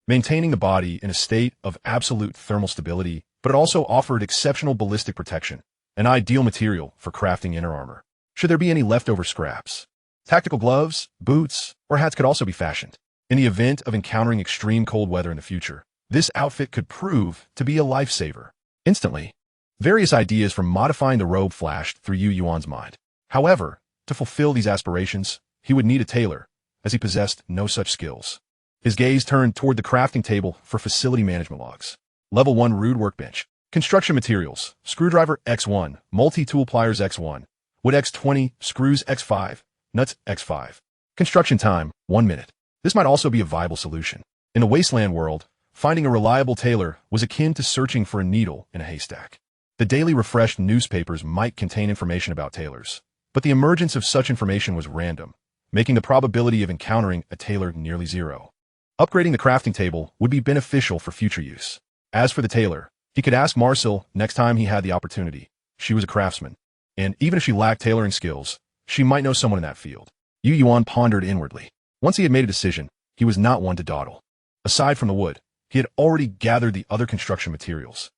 maintaining the body in a state of absolute thermal stability, but it also offered exceptional ballistic protection, an ideal material for crafting inner armor. Should there be any leftover scraps, tactical gloves, boots, or hats could also be fashioned. In the event of encountering extreme cold weather in the future, this outfit could prove to be a lifesaver. Instantly, various ideas for modifying the robe flashed through Yuan's mind. However, to fulfill these aspirations, he would need a tailor, as he possessed no such skills. His gaze turned toward the crafting table for facility management logs. Level 1 rude workbench. Construction materials: screwdriver X1, multi-tool pliers X1, wood X20, screws X5, nuts X5. Construction time, 1 minute. This might also be a viable solution. In a wasteland world, finding a reliable tailor was akin to searching for a needle in a haystack. The daily refreshed newspapers might contain information about tailors, but the emergence of such information was random, making the probability of encountering a tailor nearly zero. Upgrading the crafting table would be beneficial for future use. As for the tailor, he could ask Marcel next time he had the opportunity. She was a craftsman, and even if she lacked tailoring skills, she might know someone in that field. Yuan pondered inwardly. Once he had made a decision, he was not one to dawdle. Aside from the wood, he had already gathered the other construction materials.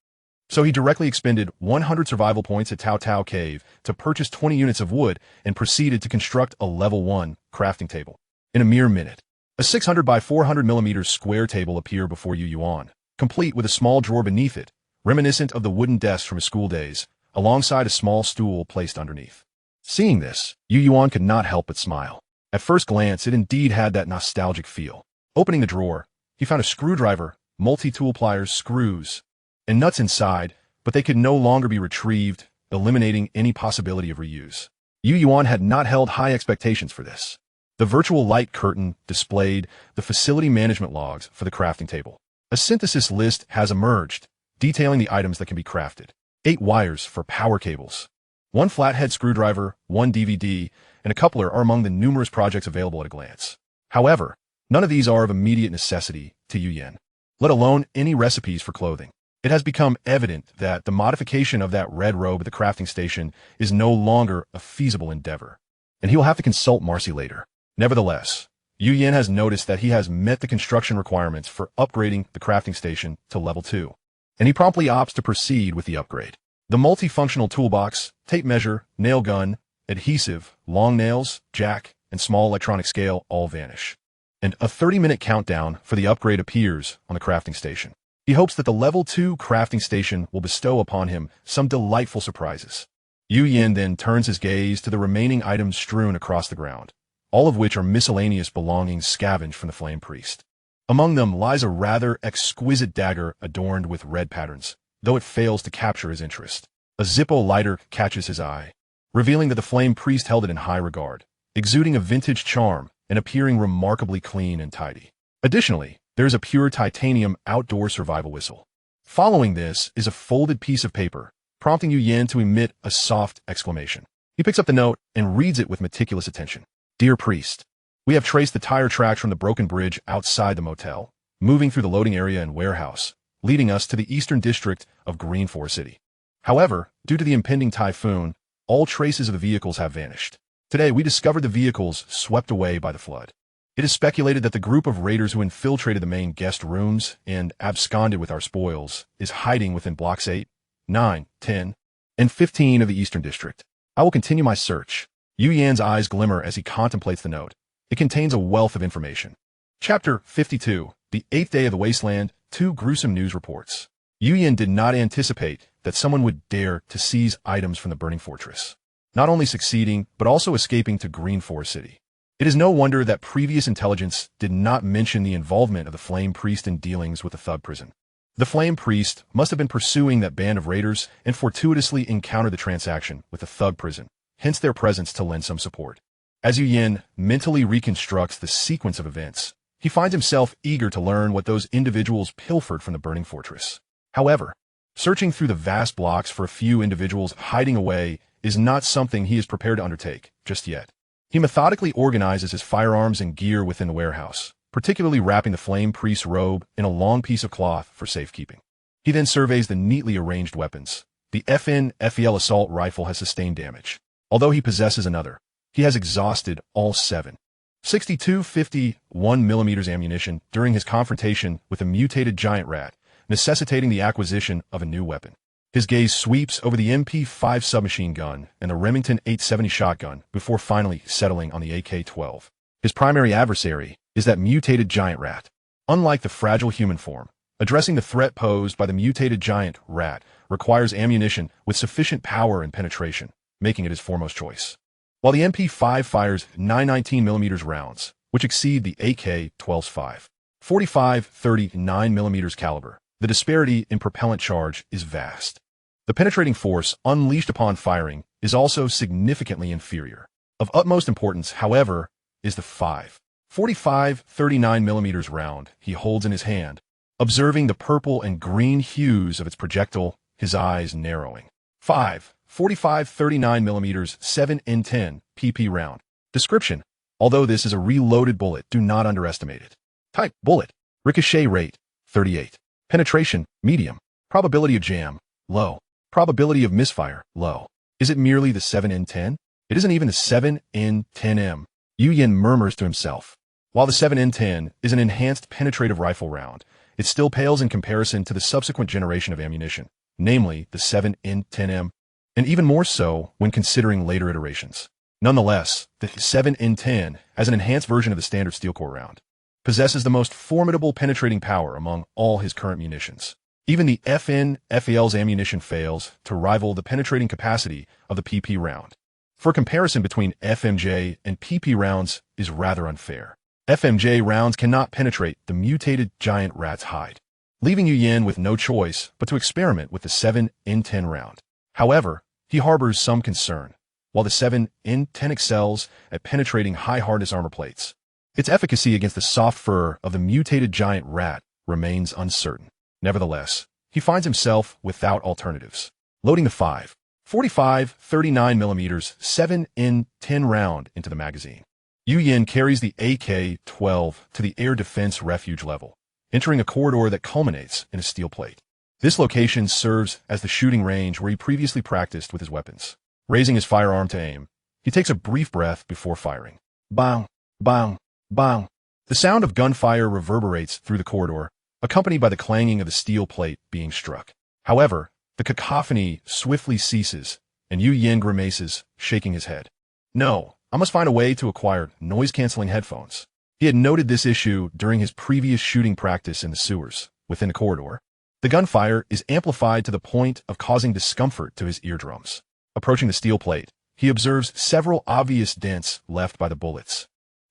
So he directly expended 100 survival points at Tao Tao Cave to purchase 20 units of wood and proceeded to construct a level 1 crafting table. In a mere minute, a 600 by 400 millimeters square table appeared before Yuan, complete with a small drawer beneath it, reminiscent of the wooden desks from his school days, alongside a small stool placed underneath. Seeing this, Yuan could not help but smile. At first glance, it indeed had that nostalgic feel. Opening the drawer, he found a screwdriver, multi-tool pliers, screws, and nuts inside, but they could no longer be retrieved, eliminating any possibility of reuse. Yuan had not held high expectations for this. The virtual light curtain displayed the facility management logs for the crafting table. A synthesis list has emerged, detailing the items that can be crafted. 8 wires for power cables, 1 flathead screwdriver, 1 DVD, and a coupler are among the numerous projects available at a glance. However, none of these are of immediate necessity to Yuan, let alone any recipes for clothing. It has become evident that the modification of that red robe at the crafting station is no longer a feasible endeavor, and he will have to consult Marcy later. Nevertheless, Yuan has noticed that he has met the construction requirements for upgrading the crafting station to level 2, and he promptly opts to proceed with the upgrade. The multifunctional toolbox, tape measure, nail gun, adhesive, long nails, jack, and small electronic scale all vanish, and a 30-minute countdown for the upgrade appears on the crafting station. He hopes that the level 2 crafting station will bestow upon him some delightful surprises. Yuan then turns his gaze to the remaining items strewn across the ground, all of which are miscellaneous belongings scavenged from the Flame Priest. Among them lies a rather exquisite dagger adorned with red patterns, though it fails to capture his interest. A Zippo lighter catches his eye, revealing that the Flame Priest held it in high regard, exuding a vintage charm and appearing remarkably clean and tidy. Additionally, there is a pure titanium outdoor survival whistle. Following this is a folded piece of paper, prompting Yuan to emit a soft exclamation. He picks up the note and reads it with meticulous attention. Dear Priest, we have traced the tire tracks from the broken bridge outside the motel, moving through the loading area and warehouse, leading us to the eastern district of Green Forest City. However, due to the impending typhoon, all traces of the vehicles have vanished. Today, we discovered the vehicles swept away by the flood. It is speculated that the group of raiders who infiltrated the main guest rooms and absconded with our spoils is hiding within blocks 8, 9, 10, and 15 of the Eastern District. I will continue my search. Yuan's eyes glimmer as he contemplates the note. It contains a wealth of information. Chapter 52, the 8th day of the Wasteland, 2 gruesome news reports. Yuan did not anticipate that someone would dare to seize items from the burning fortress, not only succeeding, but also escaping to Green Forest City. It is no wonder that previous intelligence did not mention the involvement of the Flame Priest in dealings with the Thug prison. The Flame Priest must have been pursuing that band of raiders and fortuitously encountered the transaction with the Thug prison, hence their presence to lend some support. As Yuan mentally reconstructs the sequence of events, he finds himself eager to learn what those individuals pilfered from the burning fortress. However, searching through the vast blocks for a few individuals hiding away is not something he is prepared to undertake just yet. He methodically organizes his firearms and gear within the warehouse, particularly wrapping the Flame Priest's robe in a long piece of cloth for safekeeping. He then surveys the neatly arranged weapons. The FN-FEL assault rifle has sustained damage. Although he possesses another, he has exhausted all 7.62 51mm ammunition during his confrontation with a mutated giant rat, necessitating the acquisition of a new weapon. His gaze sweeps over the MP5 submachine gun and the Remington 870 shotgun before finally settling on the AK-12. His primary adversary is that mutated giant rat. Unlike the fragile human form, addressing the threat posed by the mutated giant rat requires ammunition with sufficient power and penetration, making it his foremost choice. While the MP5 fires 919mm rounds, which exceed the AK-12's 5.45 39mm caliber, the disparity in propellant charge is vast. The penetrating force unleashed upon firing is also significantly inferior. Of utmost importance, however, is the 5.45 39mm round he holds in his hand. Observing the purple and green hues of its projectile, his eyes narrowing. 5.45 39mm 7N10 PP round. Description: although this is a reloaded bullet, do not underestimate it. Type: bullet. Ricochet rate: 38. Penetration: medium. Probability of jam: low. Probability of misfire: low. Is it merely the 7N10? It isn't even the 7N10M. Yuan murmurs to himself. While the 7N10 is an enhanced penetrative rifle round, it still pales in comparison to the subsequent generation of ammunition, namely the 7N10M, and even more so when considering later iterations. Nonetheless, the 7N10, as an enhanced version of the standard steel core round, possesses the most formidable penetrating power among all his current munitions. Even the FN-FEL's ammunition fails to rival the penetrating capacity of the PP round. For comparison between FMJ and PP rounds is rather unfair. FMJ rounds cannot penetrate the mutated giant rat's hide, leaving Yuan with no choice but to experiment with the 7N10 round. However, he harbors some concern. While the 7N10 excels at penetrating high-hardness armor plates, its efficacy against the soft fur of the mutated giant rat remains uncertain. Nevertheless, he finds himself without alternatives. Loading the 5.45 39mm 7N10 round into the magazine, Yuan carries the AK-12 to the air defense refuge level, entering a corridor that culminates in a steel plate. This location serves as the shooting range where he previously practiced with his weapons. Raising his firearm to aim, he takes a brief breath before firing. Bang, bang, bang. The sound of gunfire reverberates through the corridor, accompanied by the clanging of the steel plate being struck. However, the cacophony swiftly ceases, and Yuan grimaces, shaking his head. No, I must find a way to acquire noise-canceling headphones. He had noted this issue during his previous shooting practice in the sewers, within the corridor. The gunfire is amplified to the point of causing discomfort to his eardrums. Approaching the steel plate, he observes several obvious dents left by the bullets,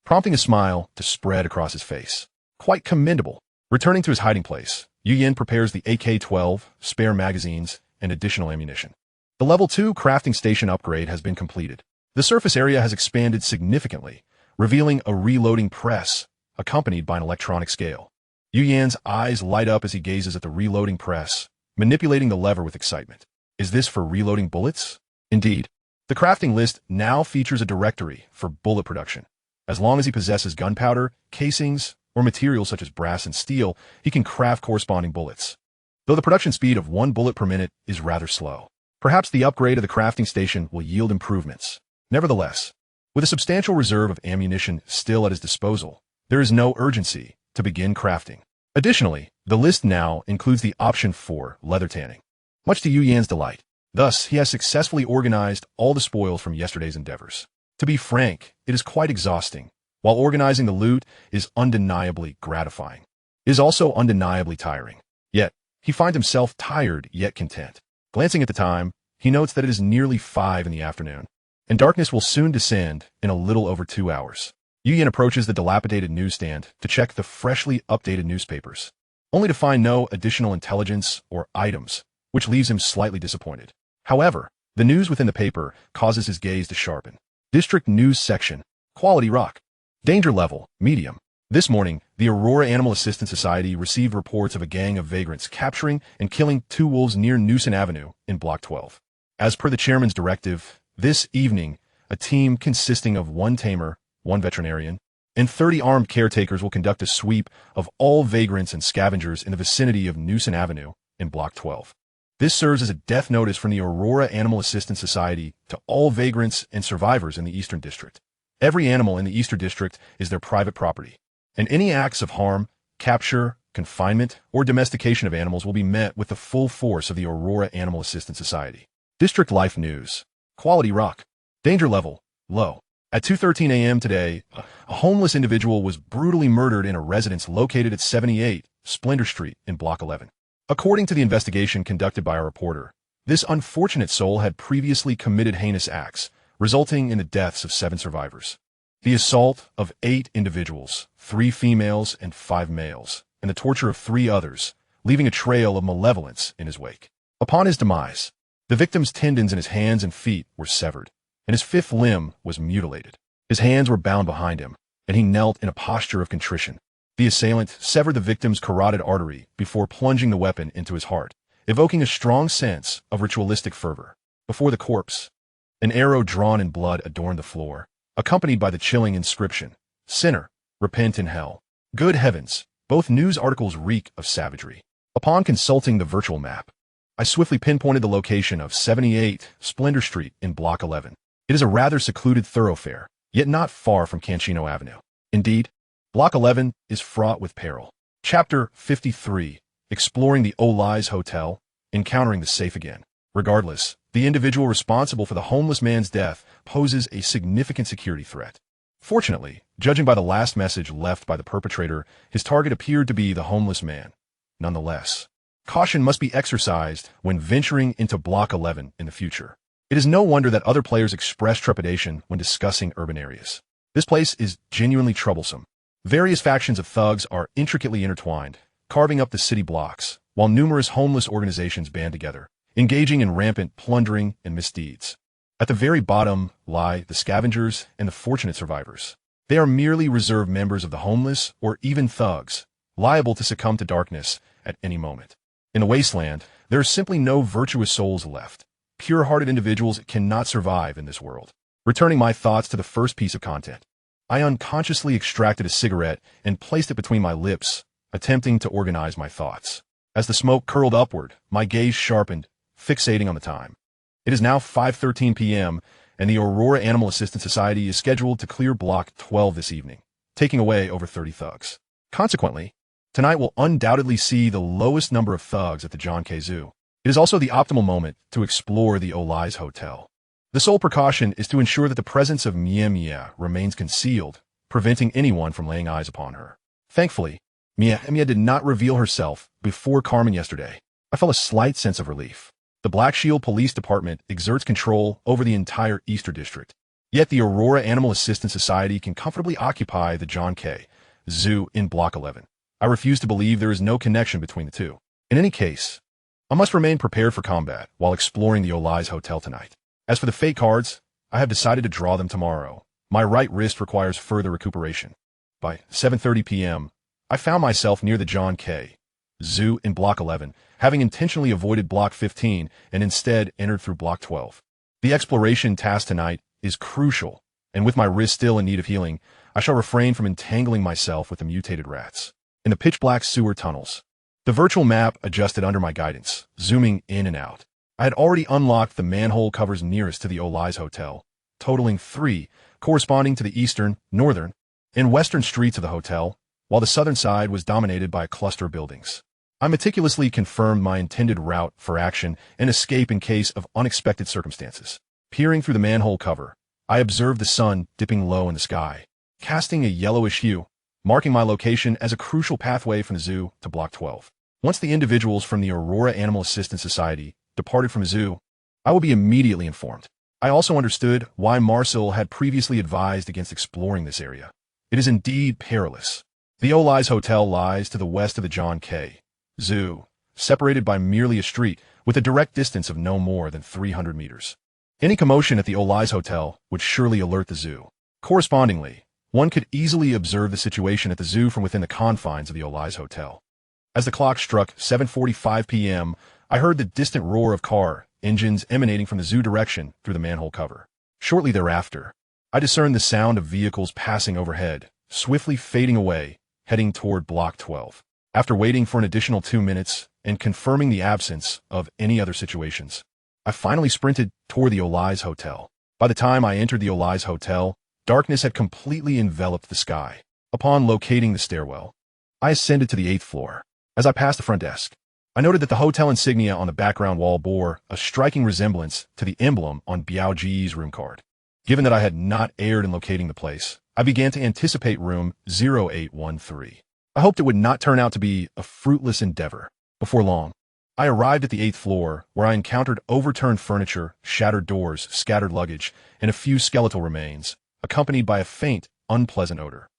prompting a smile to spread across his face. Quite commendable. Returning to his hiding place, Yuan prepares the AK-12, spare magazines, and additional ammunition. The Level 2 crafting station upgrade has been completed. The surface area has expanded significantly, revealing a reloading press, accompanied by an electronic scale. Yuan's eyes light up as he gazes at the reloading press, manipulating the lever with excitement. Is this for reloading bullets? Indeed. The crafting list now features a directory for bullet production. As long as he possesses gunpowder, casings, or materials such as brass and steel, he can craft corresponding bullets. Though the production speed of 1 bullet per minute is rather slow, perhaps the upgrade of the crafting station will yield improvements. Nevertheless, with a substantial reserve of ammunition still at his disposal, there is no urgency to begin crafting. Additionally, the list now includes the option for leather tanning, much to Yuan's delight. Thus, he has successfully organized all the spoils from yesterday's endeavors. To be frank, it is quite exhausting. While organizing the loot is undeniably gratifying, it is also undeniably tiring. Yet, he finds himself tired yet content. Glancing at the time, he notes that it is nearly 5 in the afternoon, and darkness will soon descend in a little over 2 hours. Yuan approaches the dilapidated newsstand to check the freshly updated newspapers, only to find no additional intelligence or items, which leaves him slightly disappointed. However, the news within the paper causes his gaze to sharpen. District News Section. Quality Rock. Danger Level, Medium. This morning, the Aurora Animal Assistance Society received reports of a gang of vagrants capturing and killing 2 wolves near Newson Avenue in Block 12. As per the chairman's directive, this evening, a team consisting of 1 tamer, 1 veterinarian, and 30 armed caretakers will conduct a sweep of all vagrants and scavengers in the vicinity of Newson Avenue in Block 12. This serves as a death notice from the Aurora Animal Assistance Society to all vagrants and survivors in the Eastern District. Every animal in the Eastern District is their private property, and any acts of harm, capture, confinement, or domestication of animals will be met with the full force of the Aurora Animal Assistance Society. District Life News. Quality Rock. Danger Level, Low. At 2:13 a.m. today, a homeless individual was brutally murdered in a residence located at 78 Splendor Street in Block 11. According to the investigation conducted by our reporter, this unfortunate soul had previously committed heinous acts, resulting in the deaths of 7 survivors. The assault of 8 individuals, 3 females and 5 males, and the torture of 3 others, leaving a trail of malevolence in his wake. Upon his demise, the victim's tendons in his hands and feet were severed, and his 5th limb was mutilated. His hands were bound behind him, and he knelt in a posture of contrition. The assailant severed the victim's carotid artery before plunging the weapon into his heart, evoking a strong sense of ritualistic fervor. Before the corpse, an arrow drawn in blood adorned the floor, accompanied by the chilling inscription, "Sinner, repent in hell." Good heavens, both news articles reek of savagery. Upon consulting the virtual map, I swiftly pinpointed the location of 78 Splendor Street in Block 11. It is a rather secluded thoroughfare, yet not far from Cancino Avenue. Indeed, Block 11 is fraught with peril. Chapter 53, Exploring the Oli's Hotel, Encountering the Safe Again. Regardless, the individual responsible for the homeless man's death poses a significant security threat. Fortunately, judging by the last message left by the perpetrator, his target appeared to be the homeless man. Nonetheless, caution must be exercised when venturing into Block 11 in the future. It is no wonder that other players express trepidation when discussing urban areas. This place is genuinely troublesome. Various factions of thugs are intricately intertwined, carving up the city blocks, while numerous homeless organizations band together, engaging in rampant plundering and misdeeds. At the very bottom lie the scavengers and the fortunate survivors. They are merely reserved members of the homeless or even thugs, liable to succumb to darkness at any moment. In the Wasteland, there are simply no virtuous souls left. Pure-hearted individuals cannot survive in this world. Returning my thoughts to the first piece of content, I unconsciously extracted a cigarette and placed it between my lips, attempting to organize my thoughts. As the smoke curled upward, my gaze sharpened, fixating on the time. It is now 5:13 p.m., and the Aurora Animal Assistance Society is scheduled to clear Block 12 this evening, taking away over 30 thugs. Consequently, tonight will undoubtedly see the lowest number of thugs at the John K. Zoo. It is also the optimal moment to explore the Oli's Hotel. The sole precaution is to ensure that the presence of Mia remains concealed, preventing anyone from laying eyes upon her. Thankfully, Mia did not reveal herself before Carmen yesterday. I felt a slight sense of relief. The Black Shield Police Department exerts control over the entire Eastern District. Yet the Aurora Animal Assistance Society can comfortably occupy the John K. Zoo in Block 11. I refuse to believe there is no connection between the two. In any case, I must remain prepared for combat while exploring the Oli's Hotel tonight. As for the fate cards, I have decided to draw them tomorrow. My right wrist requires further recuperation. By 7:30 p.m., I found myself near the John K. Zoo in Block 11, having intentionally avoided Block 15 and instead entered through Block 12. The exploration task tonight is crucial, and with my wrist still in need of healing, I shall refrain from entangling myself with the mutated rats. In the pitch-black sewer tunnels, the virtual map adjusted under my guidance, zooming in and out. I had already unlocked the manhole covers nearest to the Oli's Hotel, totaling 3, corresponding to the eastern, northern, and western streets of the hotel, while the southern side was dominated by a cluster of buildings. I meticulously confirmed my intended route for action and escape in case of unexpected circumstances. Peering through the manhole cover, I observed the sun dipping low in the sky, casting a yellowish hue, marking my location as a crucial pathway from the zoo to Block 12. Once the individuals from the Aurora Animal Assistance Society departed from the zoo, I will be immediately informed. I also understood why Marcel had previously advised against exploring this area. It is indeed perilous. The Oli's Hotel lies to the west of the John K. Zoo, separated by merely a street with a direct distance of no more than 300 meters. Any commotion at the Oli's Hotel would surely alert the zoo. Correspondingly, one could easily observe the situation at the zoo from within the confines of the Oli's Hotel. As the clock struck 7:45 p.m., I heard the distant roar of car engines emanating from the zoo direction through the manhole cover. Shortly thereafter, I discerned the sound of vehicles passing overhead, swiftly fading away, heading toward Block 12. After waiting for an additional 2 minutes and confirming the absence of any other situations, I finally sprinted toward the Oli's Hotel. By the time I entered the Oli's Hotel, darkness had completely enveloped the sky. Upon locating the stairwell, I ascended to the 8th floor. As I passed the front desk, I noted that the hotel insignia on the background wall bore a striking resemblance to the emblem on Biao Ji's room card. Given that I had not erred in locating the place, I began to anticipate room 0813. I hoped it would not turn out to be a fruitless endeavor. Before long, I arrived at the 8th floor, where I encountered overturned furniture, shattered doors, scattered luggage, and a few skeletal remains, accompanied by a faint, unpleasant odor.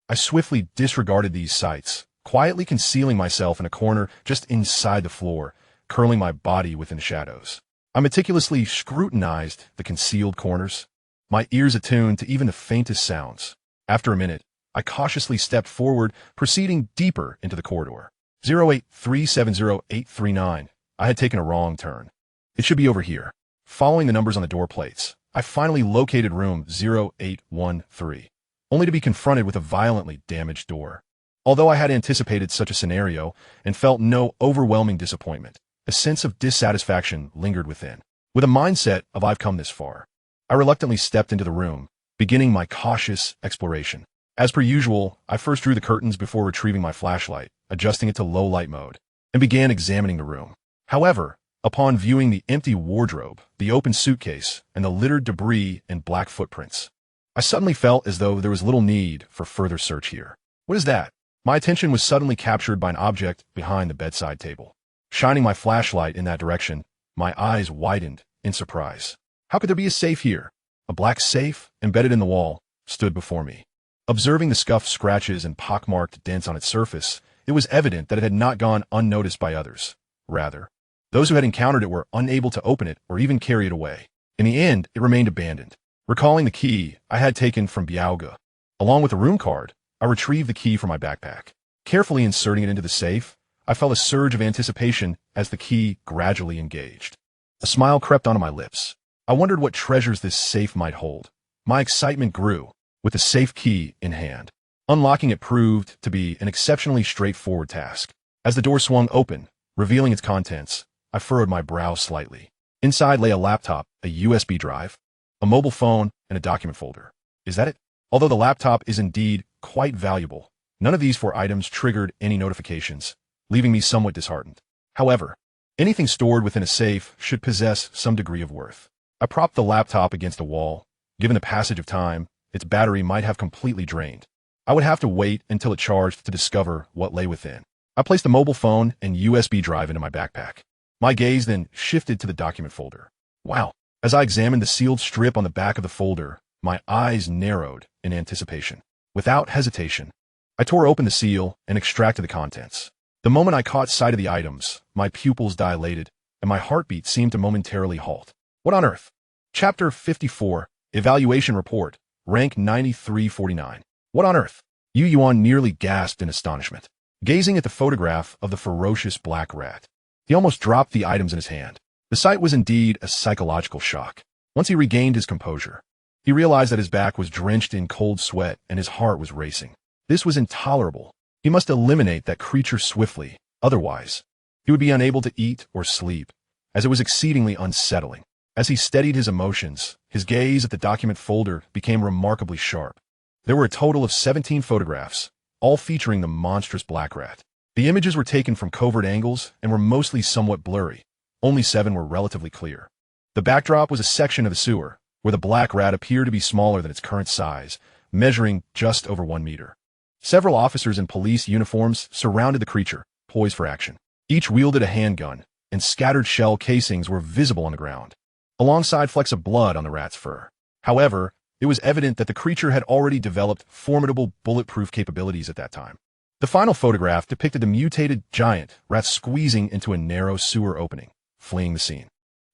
I swiftly disregarded these sights, quietly concealing myself in a corner just inside the floor, curling my body within the shadows. I meticulously scrutinized the concealed corners, my ears attuned to even the faintest sounds. After a minute, I cautiously stepped forward, proceeding deeper into the corridor. 08370839. I had taken a wrong turn. It should be over here. Following the numbers on the door plates, I finally located room 0813, only to be confronted with a violently damaged door. Although I had anticipated such a scenario and felt no overwhelming disappointment, a sense of dissatisfaction lingered within. With a mindset of I've come this far, I reluctantly stepped into the room, beginning my cautious exploration. As per usual, I first drew the curtains before retrieving my flashlight, adjusting it to low light mode, and began examining the room. However, upon viewing the empty wardrobe, the open suitcase, and the littered debris and black footprints, I suddenly felt as though there was little need for further search here. What is that? My attention was suddenly captured by an object behind the bedside table. Shining my flashlight in that direction, my eyes widened in surprise. How could there be a safe here? A black safe, embedded in the wall, stood before me. Observing the scuffed scratches and pockmarked dents on its surface, it was evident that it had not gone unnoticed by others. Rather, those who had encountered it were unable to open it or even carry it away. In the end, it remained abandoned. Recalling the key I had taken from Biaoga, along with the room card, I retrieved the key from my backpack. Carefully inserting it into the safe, I felt a surge of anticipation as the key gradually engaged. A smile crept onto my lips. I wondered what treasures this safe might hold. My excitement grew, with the safe key in hand. Unlocking it proved to be an exceptionally straightforward task. As the door swung open, revealing its contents, I furrowed my brow slightly. Inside lay a laptop, a USB drive, a mobile phone, and a document folder. Is that it? Although the laptop is indeed quite valuable, none of these 4 items triggered any notifications, leaving me somewhat disheartened. However, anything stored within a safe should possess some degree of worth. I propped the laptop against a wall. Given the passage of time, its battery might have completely drained. I would have to wait until it charged to discover what lay within. I placed the mobile phone and USB drive into my backpack. My gaze then shifted to the document folder. Wow! As I examined the sealed strip on the back of the folder, my eyes narrowed in anticipation. Without hesitation, I tore open the seal and extracted the contents. The moment I caught sight of the items, my pupils dilated, and my heartbeat seemed to momentarily halt. What on earth? Chapter 54, Evaluation Report, Rank 9349. What on earth? Yuan nearly gasped in astonishment, gazing at the photograph of the ferocious black rat. He almost dropped the items in his hand. The sight was indeed a psychological shock. Once he regained his composure, he realized that his back was drenched in cold sweat and his heart was racing. This was intolerable. He must eliminate that creature swiftly, otherwise, he would be unable to eat or sleep, as it was exceedingly unsettling. As he steadied his emotions, his gaze at the document folder became remarkably sharp. There were a total of 17 photographs, all featuring the monstrous black rat. The images were taken from covert angles and were mostly somewhat blurry. Only 7 were relatively clear. The backdrop was a section of the sewer, where the black rat appeared to be smaller than its current size, measuring just over 1 meter. Several officers in police uniforms surrounded the creature, poised for action. Each wielded a handgun, and scattered shell casings were visible on the ground, alongside flecks of blood on the rat's fur. However, it was evident that the creature had already developed formidable bulletproof capabilities at that time. The final photograph depicted the mutated giant rat squeezing into a narrow sewer opening, fleeing the scene.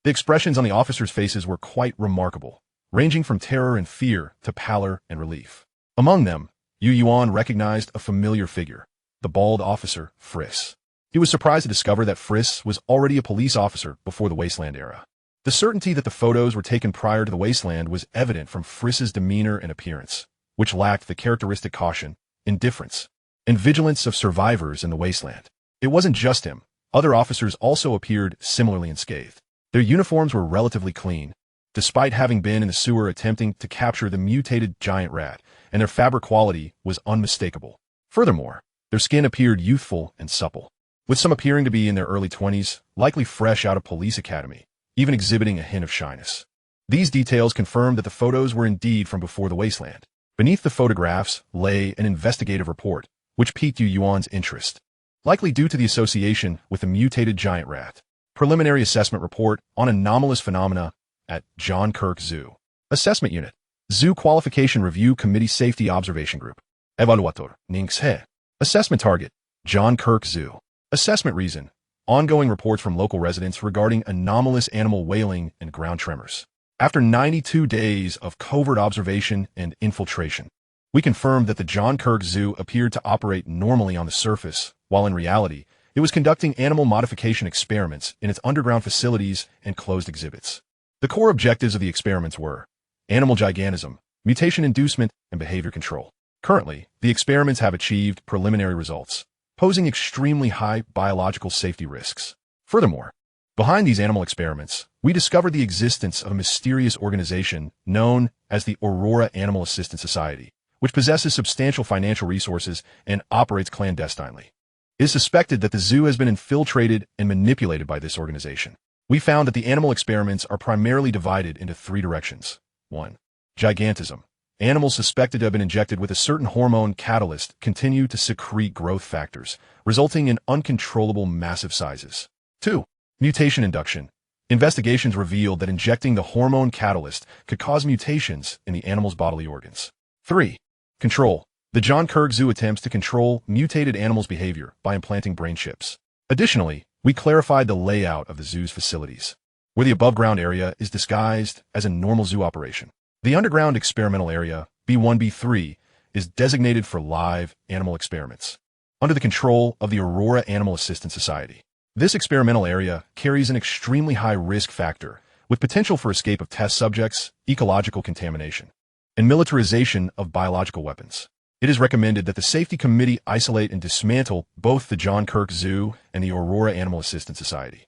The expressions on the officers' faces were quite remarkable, ranging from terror and fear to pallor and relief. Among them, Yuan recognized a familiar figure, the bald officer, Friss. He was surprised to discover that Friss was already a police officer before the Wasteland era. The certainty that the photos were taken prior to the Wasteland was evident from Friss's demeanor and appearance, which lacked the characteristic caution, indifference, and vigilance of survivors in the Wasteland. It wasn't just him. Other officers also appeared similarly unscathed. Their uniforms were relatively clean, despite having been in the sewer attempting to capture the mutated giant rat, and their fabric quality was unmistakable. Furthermore, their skin appeared youthful and supple, with some appearing to be in their early 20s, likely fresh out of police academy, even exhibiting a hint of shyness. These details confirmed that the photos were indeed from before the Wasteland. Beneath the photographs lay an investigative report, which piqued Yuan's interest, likely due to the association with the mutated giant rat. Preliminary assessment report on anomalous phenomena at John Kirk Zoo. Assessment Unit. Zoo Qualification Review Committee Safety Observation Group. Evaluator. Ningxe. Assessment Target. John Kirk Zoo. Assessment Reason. Ongoing reports from local residents regarding anomalous animal wailing and ground tremors. After 92 days of covert observation and infiltration, we confirmed that the John Kirk Zoo appeared to operate normally on the surface, while in reality, it was conducting animal modification experiments in its underground facilities and closed exhibits. The core objectives of the experiments were animal gigantism, mutation inducement, and behavior control. Currently, the experiments have achieved preliminary results, posing extremely high biological safety risks. Furthermore, behind these animal experiments, we discovered the existence of a mysterious organization known as the Aurora Animal Assistance Society, which possesses substantial financial resources and operates clandestinely. It is suspected that the zoo has been infiltrated and manipulated by this organization. We found that the animal experiments are primarily divided into three directions. 1. Gigantism. Animals suspected to have been injected with a certain hormone catalyst continue to secrete growth factors, resulting in uncontrollable massive sizes. 2. Mutation induction. Investigations revealed that injecting the hormone catalyst could cause mutations in the animal's bodily organs. 3. Control. The John Kirk Zoo attempts to control mutated animals' behavior by implanting brain chips. Additionally, we clarified the layout of the zoo's facilities, where the above-ground area is disguised as a normal zoo operation. The underground experimental area, B1-B3, is designated for live animal experiments, under the control of the Aurora Animal Assistance Society. This experimental area carries an extremely high risk factor, with potential for escape of test subjects, ecological contamination, and militarization of biological weapons. It is recommended that the Safety Committee isolate and dismantle both the John Kirk Zoo and the Aurora Animal Assistance Society.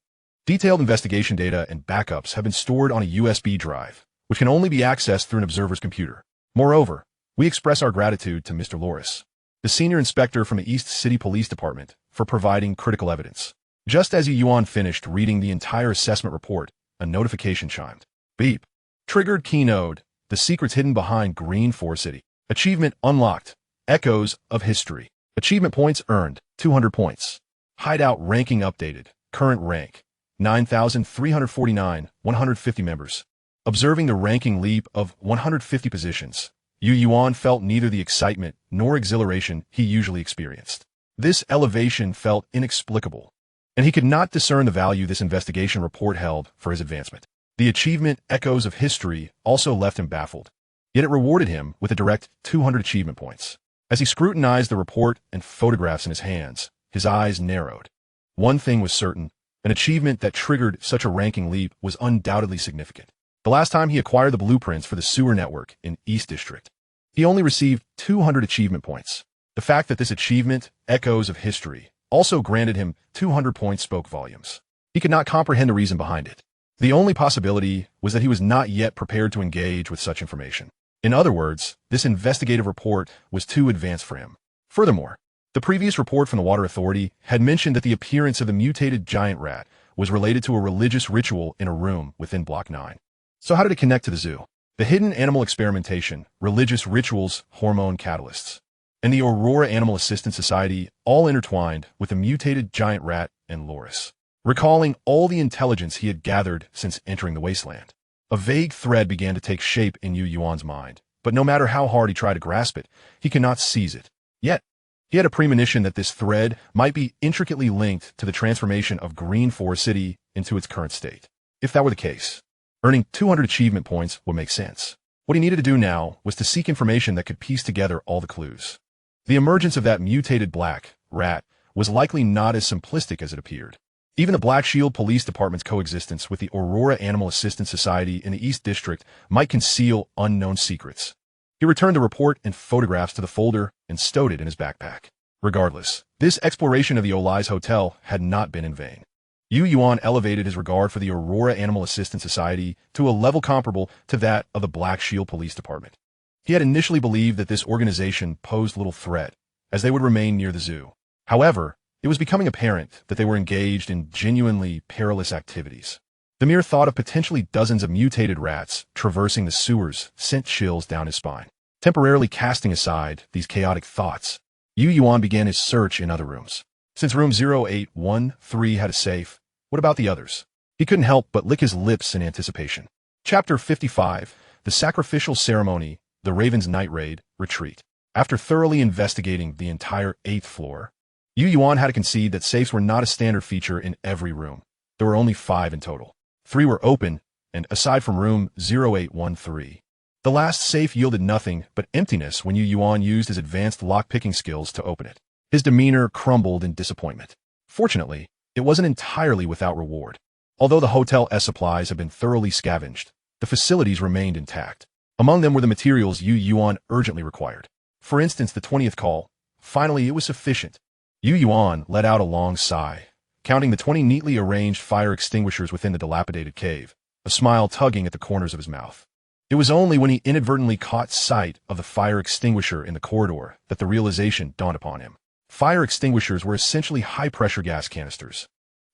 Detailed investigation data and backups have been stored on a USB drive, which can only be accessed through an observer's computer. Moreover, we express our gratitude to Mr. Loris, the senior inspector from the East City Police Department, for providing critical evidence. Just as Yuan finished reading the entire assessment report, a notification chimed. Beep. Triggered key node. The secrets hidden behind Green Forest City. Achievement unlocked. Echoes of history. Achievement points earned, 200 points. Hideout ranking updated. Current rank, 9,349, 150 members. Observing the ranking leap of 150 positions, Yuan felt neither the excitement nor exhilaration he usually experienced. This elevation felt inexplicable, and he could not discern the value this investigation report held for his advancement. The achievement Echoes of History also left him baffled, yet it rewarded him with a direct 200 achievement points. As he scrutinized the report and photographs in his hands, his eyes narrowed. One thing was certain, an achievement that triggered such a ranking leap was undoubtedly significant. The last time he acquired the blueprints for the sewer network in East District, he only received 200 achievement points. The fact that this achievement, Echoes of History, also granted him 200 points spoke volumes. He could not comprehend the reason behind it. The only possibility was that he was not yet prepared to engage with such information. In other words, this investigative report was too advanced for him. Furthermore, the previous report from the Water Authority had mentioned that the appearance of the mutated giant rat was related to a religious ritual in a room within Block 9. So how did it connect to the zoo? The hidden animal experimentation, religious rituals, hormone catalysts, and the Aurora Animal Assistance Society all intertwined with the mutated giant rat and Loris. Recalling all the intelligence he had gathered since entering the Wasteland, a vague thread began to take shape in Yuan's mind, but no matter how hard he tried to grasp it, he could not seize it. Yet, he had a premonition that this thread might be intricately linked to the transformation of Green Forest City into its current state. If that were the case, earning 200 achievement points would make sense. What he needed to do now was to seek information that could piece together all the clues. The emergence of that mutated black rat was likely not as simplistic as it appeared. Even the Black Shield Police Department's coexistence with the Aurora Animal Assistance Society in the East District might conceal unknown secrets. He returned the report and photographs to the folder and stowed it in his backpack. Regardless, this exploration of the Olai's Hotel had not been in vain. Yuan elevated his regard for the Aurora Animal Assistance Society to a level comparable to that of the Black Shield Police Department. He had initially believed that this organization posed little threat, as they would remain near the zoo. However, it was becoming apparent that they were engaged in genuinely perilous activities. The mere thought of potentially dozens of mutated rats traversing the sewers sent chills down his spine. Temporarily casting aside these chaotic thoughts, Yuan began his search in other rooms. Since room 0813 had a safe, what about the others? He couldn't help but lick his lips in anticipation. Chapter 55, The Sacrificial Ceremony, The Raven's Night Raid, Retreat. After thoroughly investigating the entire 8th floor, Yuan had to concede that safes were not a standard feature in every room. There were only 5 in total. 3 were open, and aside from room 0813, the last safe yielded nothing but emptiness when Yuan used his advanced lock-picking skills to open it. His demeanor crumbled in disappointment. Fortunately, it wasn't entirely without reward. Although the hotel's supplies had been thoroughly scavenged, the facilities remained intact. Among them were the materials Yuan urgently required. For instance, the 20th call. Finally, it was sufficient. Yuan let out a long sigh, counting the 20 neatly arranged fire extinguishers within the dilapidated cave, a smile tugging at the corners of his mouth. It was only when he inadvertently caught sight of the fire extinguisher in the corridor that the realization dawned upon him. Fire extinguishers were essentially high-pressure gas canisters,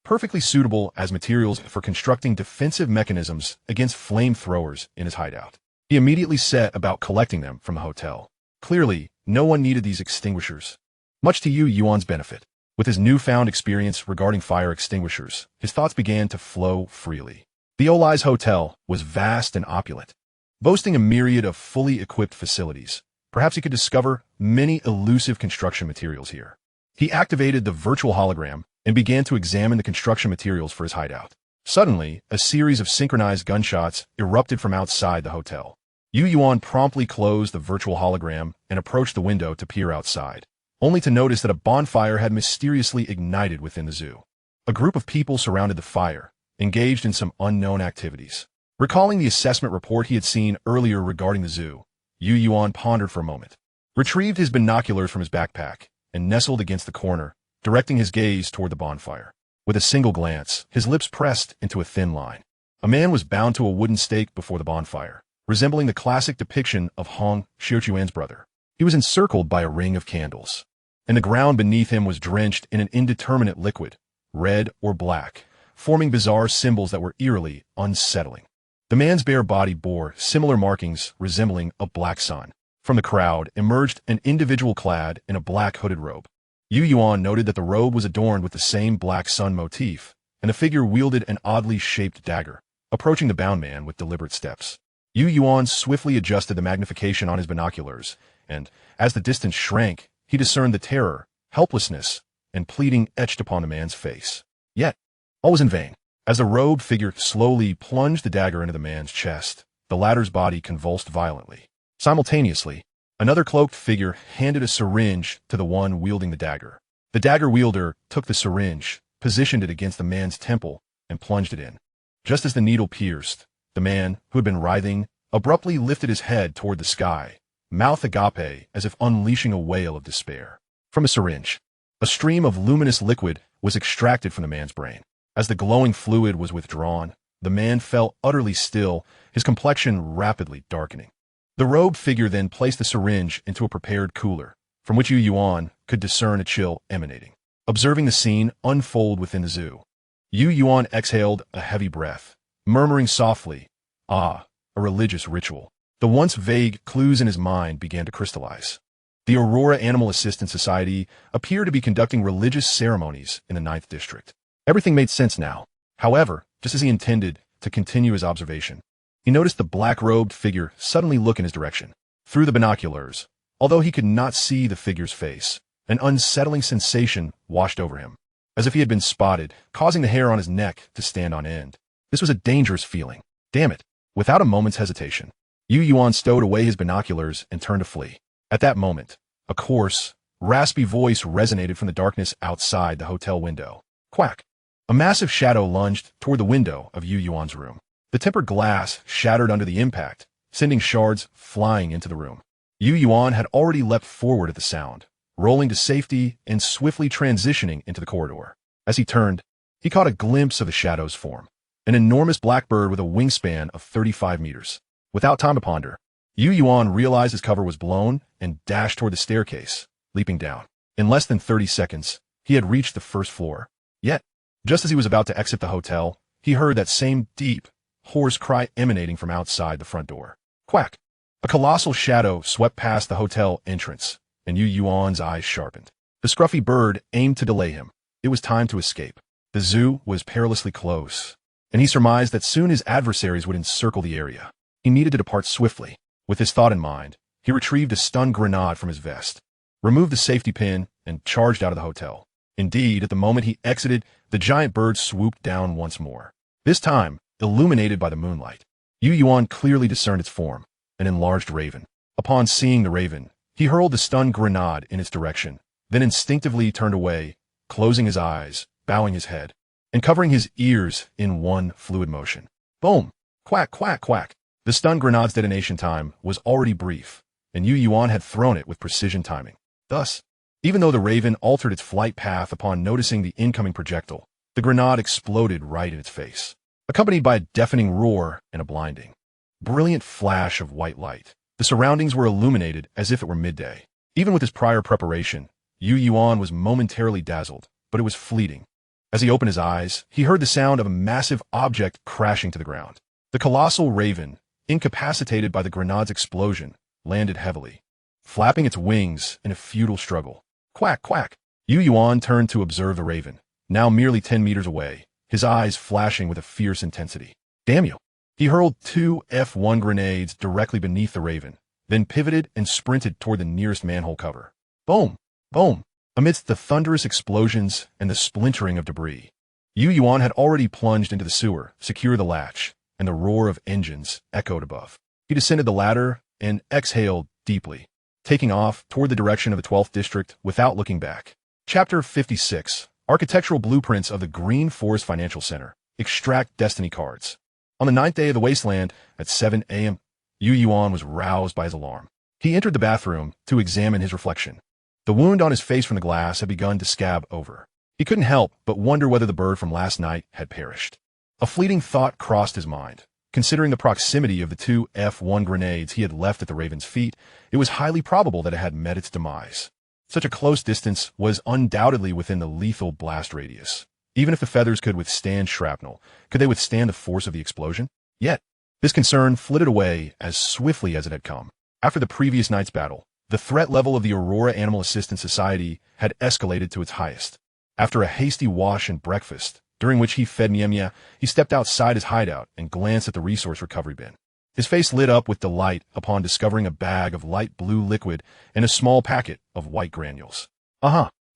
perfectly suitable as materials for constructing defensive mechanisms against flamethrowers in his hideout. He immediately set about collecting them from the hotel. Clearly, no one needed these extinguishers. Much to Yuan's benefit, with his newfound experience regarding fire extinguishers, his thoughts began to flow freely. The Olai's Hotel was vast and opulent, boasting a myriad of fully equipped facilities. Perhaps he could discover many elusive construction materials here. He activated the virtual hologram and began to examine the construction materials for his hideout. Suddenly, a series of synchronized gunshots erupted from outside the hotel. Yuan promptly closed the virtual hologram and approached the window to peer outside, only to notice that a bonfire had mysteriously ignited within the zoo. A group of people surrounded the fire, engaged in some unknown activities. Recalling the assessment report he had seen earlier regarding the zoo, Yuan pondered for a moment, retrieved his binoculars from his backpack, and nestled against the corner, directing his gaze toward the bonfire. With a single glance, his lips pressed into a thin line. A man was bound to a wooden stake before the bonfire, resembling the classic depiction of Hong Xiuquan's brother. He was encircled by a ring of candles, and the ground beneath him was drenched in an indeterminate liquid, red or black, forming bizarre symbols that were eerily unsettling. The man's bare body bore similar markings resembling a black sun. From the crowd emerged an individual clad in a black hooded robe. Yuan noted that the robe was adorned with the same black sun motif, and the figure wielded an oddly shaped dagger, approaching the bound man with deliberate steps. Yuan swiftly adjusted the magnification on his binoculars, and, as the distance shrank, he discerned the terror, helplessness, and pleading etched upon the man's face. Yet, all was in vain. As the robed figure slowly plunged the dagger into the man's chest, the latter's body convulsed violently. Simultaneously, another cloaked figure handed a syringe to the one wielding the dagger. The dagger wielder took the syringe, positioned it against the man's temple, and plunged it in. Just as the needle pierced, the man, who had been writhing, abruptly lifted his head toward the sky, mouth agape as if unleashing a wail of despair. From a syringe, a stream of luminous liquid was extracted from the man's brain. As the glowing fluid was withdrawn, the man fell utterly still, his complexion rapidly darkening. The robed figure then placed the syringe into a prepared cooler, from which Yuan could discern a chill emanating. Observing the scene unfold within the zoo, Yuan exhaled a heavy breath, murmuring softly, "Ah, a religious ritual." The once vague clues in his mind began to crystallize. The Aurora Animal Assistance Society appeared to be conducting religious ceremonies in the 9th District. Everything made sense now. However, just as he intended to continue his observation, he noticed the black-robed figure suddenly look in his direction. through the binoculars. Although he could not see the figure's face, an unsettling sensation washed over him, as if he had been spotted, causing the hair on his neck to stand on end. This was a dangerous feeling. Damn it. Without a moment's hesitation, Yuan stowed away his binoculars and turned to flee. At that moment, a coarse, raspy voice resonated from the darkness outside the hotel window. Quack! A massive shadow lunged toward the window of Yuan's room. The tempered glass shattered under the impact, sending shards flying into the room. Yuan had already leapt forward at the sound, rolling to safety and swiftly transitioning into the corridor. As he turned, he caught a glimpse of the shadow's form, an enormous blackbird with a wingspan of 35 meters. Without time to ponder, Yuan realized his cover was blown and dashed toward the staircase, leaping down. In less than 30 seconds, he had reached the first floor. Yet, just as he was about to exit the hotel, he heard that same deep, hoarse cry emanating from outside the front door. Quack! A colossal shadow swept past the hotel entrance, and Yuan's eyes sharpened. The scruffy bird aimed to delay him. It was time to escape. The zoo was perilously close, and he surmised that soon his adversaries would encircle the area. He needed to depart swiftly. With this thought in mind, he retrieved a stun grenade from his vest, removed the safety pin, and charged out of the hotel. Indeed, at the moment he exited, the giant bird swooped down once more. This time, illuminated by the moonlight, Yuan clearly discerned its form, an enlarged raven. Upon seeing the raven, he hurled the stun grenade in its direction, then instinctively turned away, closing his eyes, bowing his head, and covering his ears in one fluid motion. Boom! Quack, quack, quack. The stun grenade's detonation time was already brief, and Yuan had thrown it with precision timing. Thus, even though the raven altered its flight path upon noticing the incoming projectile, the grenade exploded right in its face, accompanied by a deafening roar and a blinding, brilliant flash of white light. The surroundings were illuminated as if it were midday. Even with his prior preparation, Yuan was momentarily dazzled, but it was fleeting. As he opened his eyes, he heard the sound of a massive object crashing to the ground. The colossal raven, incapacitated by the grenade's explosion, landed heavily, flapping its wings in a futile struggle. Quack, quack! Yuan turned to observe the raven, now merely 10 meters away, his eyes flashing with a fierce intensity. Damn you! He hurled 2 F1 grenades directly beneath the raven, then pivoted and sprinted toward the nearest manhole cover. Boom! Boom! Amidst the thunderous explosions and the splintering of debris, Yuan had already plunged into the sewer, secured the latch, and the roar of engines echoed above. He descended the ladder and exhaled deeply, taking off toward the direction of the 12th district without looking back. Chapter 56. Architectural Blueprints of the Green Forest Financial Center. Extract Destiny Cards. On the 9th day of the Wasteland, at 7 a.m., Yuan was roused by his alarm. He entered the bathroom to examine his reflection. The wound on his face from the glass had begun to scab over. He couldn't help but wonder whether the bird from last night had perished. A fleeting thought crossed his mind. Considering the proximity of the 2 F1 grenades he had left at the raven's feet, it was highly probable that it had met its demise. Such a close distance was undoubtedly within the lethal blast radius. Even if the feathers could withstand shrapnel, could they withstand the force of the explosion? Yet, this concern flitted away as swiftly as it had come. After the previous night's battle, the threat level of the Aurora Animal Assistance Society had escalated to its highest. After a hasty wash and breakfast, during which he fed Mia, he stepped outside his hideout and glanced at the resource recovery bin. His face lit up with delight upon discovering a bag of light blue liquid and a small packet of white granules.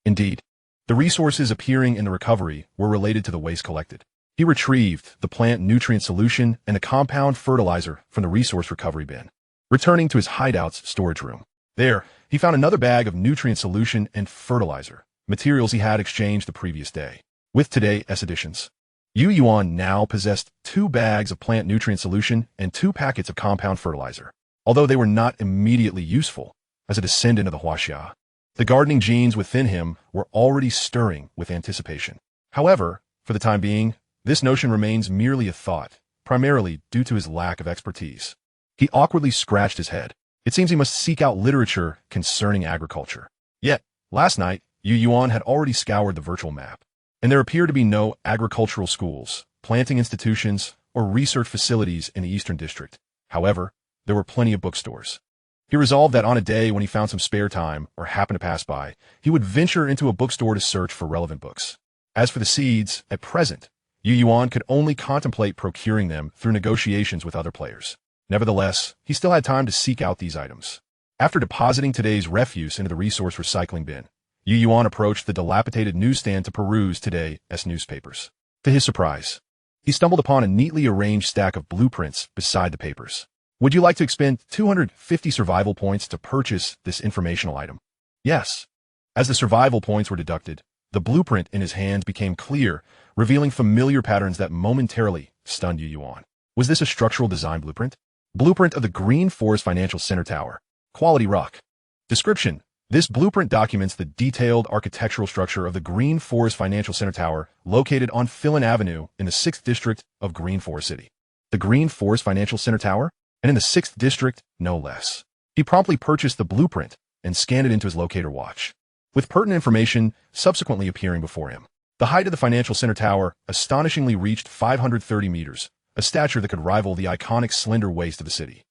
Indeed. The resources appearing in the recovery were related to the waste collected. He retrieved the plant nutrient solution and the compound fertilizer from the resource recovery bin, returning to his hideout's storage room. There, he found another bag of nutrient solution and fertilizer, materials he had exchanged the previous day. With today's additions, Yuan now possessed 2 bags of plant nutrient solution and 2 packets of compound fertilizer. Although they were not immediately useful, as a descendant of the Huaxia, the gardening genes within him were already stirring with anticipation. However, for the time being, this notion remains merely a thought, primarily due to his lack of expertise. He awkwardly scratched his head. It seems he must seek out literature concerning agriculture. Yet, last night, Yuan had already scoured the virtual map, and there appeared to be no agricultural schools, planting institutions, or research facilities in the Eastern District. However, there were plenty of bookstores. He resolved that on a day when he found some spare time or happened to pass by, he would venture into a bookstore to search for relevant books. As for the seeds, at present, Yuan could only contemplate procuring them through negotiations with other players. Nevertheless, he still had time to seek out these items. After depositing today's refuse into the resource recycling bin, Yuan approached the dilapidated newsstand to peruse today's newspapers. To his surprise, he stumbled upon a neatly arranged stack of blueprints beside the papers. Would you like to expend 250 survival points to purchase this informational item? Yes. As the survival points were deducted, the blueprint in his hands became clear, revealing familiar patterns that momentarily stunned Yuan. Was this a structural design blueprint? Blueprint of the Green Forest Financial Center Tower. Quality rock. Description. This blueprint documents the detailed architectural structure of the Green Forest Financial Center Tower located on Philin Avenue in the 6th District of Green Forest City. The Green Forest Financial Center Tower? And in the 6th District, no less. He promptly purchased the blueprint and scanned it into his locator watch, with pertinent information subsequently appearing before him. The height of the Financial Center Tower astonishingly reached 530 meters, a stature that could rival the iconic slender waist of the city.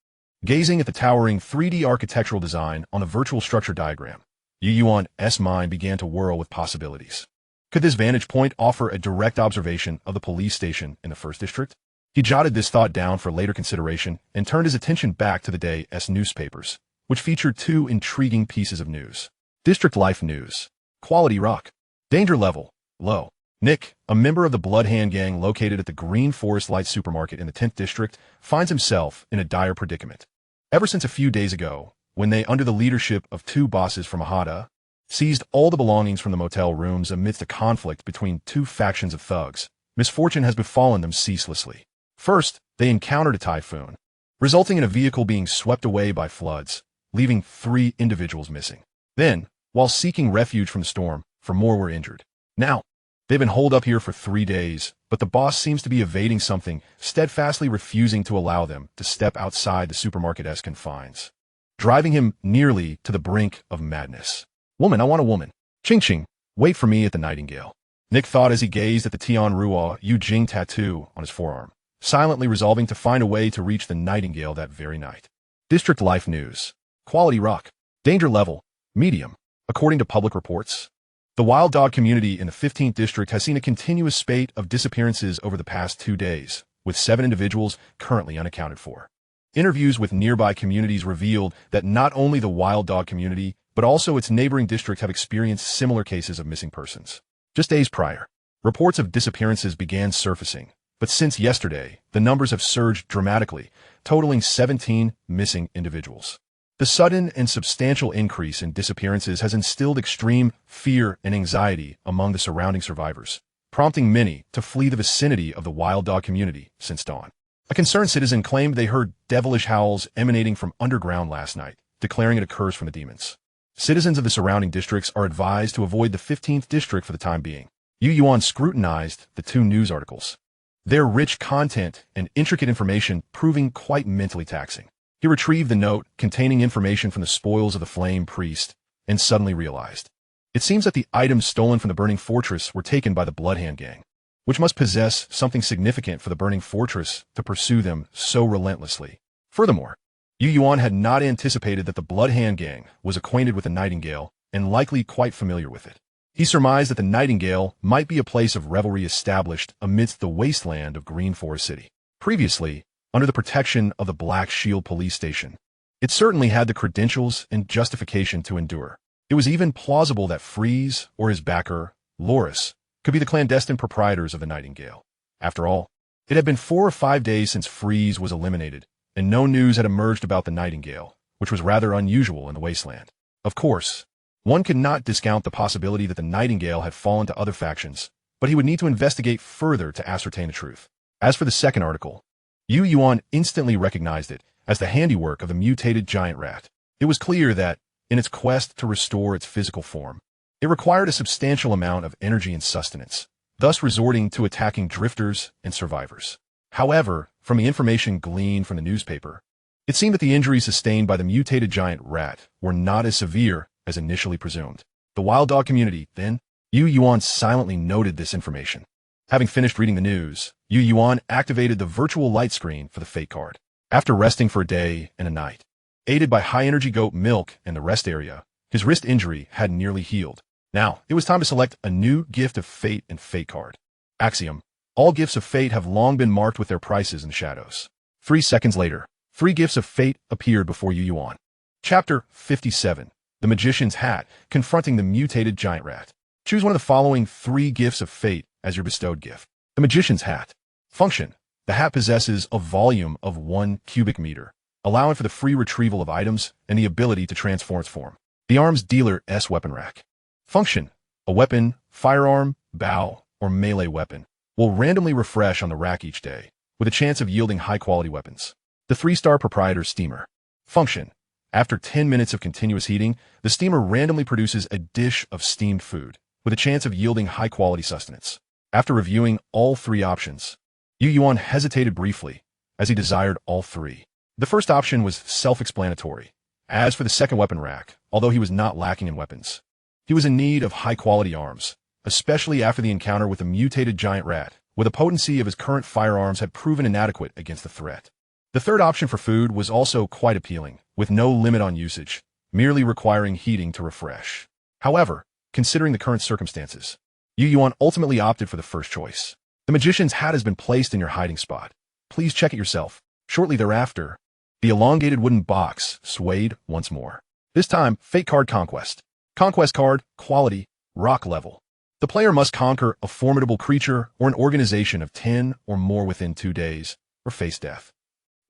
Gazing at the towering 3D architectural design on the virtual structure diagram, Yuan's mind began to whirl with possibilities. Could this vantage point offer a direct observation of the police station in the 1st District? He jotted this thought down for later consideration and turned his attention back to the day's newspapers, which featured 2 intriguing pieces of news. District Life News. Quality rock. Danger level. Low. Nick, a member of the Bloodhand gang located at the Green Forest Light Supermarket in the 10th District, finds himself in a dire predicament. Ever since a few days ago, when they, under the leadership of 2 bosses from Ahada, seized all the belongings from the motel rooms amidst a conflict between 2 factions of thugs, misfortune has befallen them ceaselessly. First, they encountered a typhoon, resulting in a vehicle being swept away by floods, leaving 3 individuals missing. Then, while seeking refuge from the storm, 4 more were injured. Now, they've been holed up here for 3 days, but the boss seems to be evading something, steadfastly refusing to allow them to step outside the supermarket's confines, driving him nearly to the brink of madness. Woman, I want a woman. Ching ching, wait for me at the Nightingale. Nick thought as he gazed at the Tian Rua Yu Jing tattoo on his forearm, silently resolving to find a way to reach the Nightingale that very night. District Life News. Quality rock. Danger level. Medium. According to public reports, the wild dog community in the 15th District has seen a continuous spate of disappearances over the past 2 days, with 7 individuals currently unaccounted for. Interviews with nearby communities revealed that not only the wild dog community, but also its neighboring districts have experienced similar cases of missing persons. Just days prior, reports of disappearances began surfacing, but since yesterday, the numbers have surged dramatically, totaling 17 missing individuals. The sudden and substantial increase in disappearances has instilled extreme fear and anxiety among the surrounding survivors, prompting many to flee the vicinity of the wild dog community since dawn. A concerned citizen claimed they heard devilish howls emanating from underground last night, declaring it a curse from the demons. Citizens of the surrounding districts are advised to avoid the 15th District for the time being. Yuan scrutinized the 2 news articles, their rich content and intricate information proving quite mentally taxing. He retrieved the note containing information from the spoils of the Flame Priest and suddenly realized. It seems that the items stolen from the Burning Fortress were taken by the Bloodhand gang, which must possess something significant for the Burning Fortress to pursue them so relentlessly. Furthermore, Yuan had not anticipated that the Bloodhand gang was acquainted with the Nightingale and likely quite familiar with it. He surmised that the Nightingale might be a place of revelry established amidst the wasteland of Green Forest City. Previously, under the protection of the Black Shield police station, it certainly had the credentials and justification to endure. It was even plausible that Freeze or his backer, Loris, could be the clandestine proprietors of the Nightingale. After all, it had been 4 or 5 days since Freeze was eliminated, and no news had emerged about the Nightingale, which was rather unusual in the Wasteland. Of course, one could not discount the possibility that the Nightingale had fallen to other factions, but he would need to investigate further to ascertain the truth. As for the second article, Yuan instantly recognized it as the handiwork of the mutated giant rat. It was clear that, in its quest to restore its physical form, it required a substantial amount of energy and sustenance, thus resorting to attacking drifters and survivors. However, from the information gleaned from the newspaper, it seemed that the injuries sustained by the mutated giant rat were not as severe as initially presumed. The wild dog community, then? Yuan silently noted this information. Having finished reading the news, Yuan activated the virtual light screen for the fate card. After resting for a day and a night, aided by high-energy goat milk and the rest area, his wrist injury had nearly healed. Now, it was time to select a new gift of fate and fate card. Axiom: all gifts of fate have long been marked with their prices in the shadows. 3 seconds later, 3 gifts of fate appeared before Yuan. Chapter 57. The Magician's Hat, Confronting the Mutated Giant Rat. Choose one of the following 3 gifts of fate as your bestowed gift. The Magician's Hat. Function. The hat possesses a volume of 1 cubic meter, allowing for the free retrieval of items and the ability to transform its form. The Arms Dealer's Weapon Rack. Function. A weapon, firearm, bow, or melee weapon will randomly refresh on the rack each day, with a chance of yielding high-quality weapons. The 3-star Proprietor's Steamer. Function. After 10 minutes of continuous heating, the steamer randomly produces a dish of steamed food, with a chance of yielding high-quality sustenance. After reviewing all 3 options, Yuan hesitated briefly, as he desired all 3. The first option was self-explanatory. As for the second weapon rack, although he was not lacking in weapons, he was in need of high-quality arms, especially after the encounter with the mutated giant rat, where the potency of his current firearms had proven inadequate against the threat. The third option for food was also quite appealing, with no limit on usage, merely requiring heating to refresh. However, considering the current circumstances, Yuan ultimately opted for the first choice. The Magician's Hat has been placed in your hiding spot. Please check it yourself. Shortly thereafter, the elongated wooden box swayed once more. This time, Fate Card Conquest. Conquest Card, Quality, Rock Level. The player must conquer a formidable creature or an organization of 10 or more within 2 days, or face death.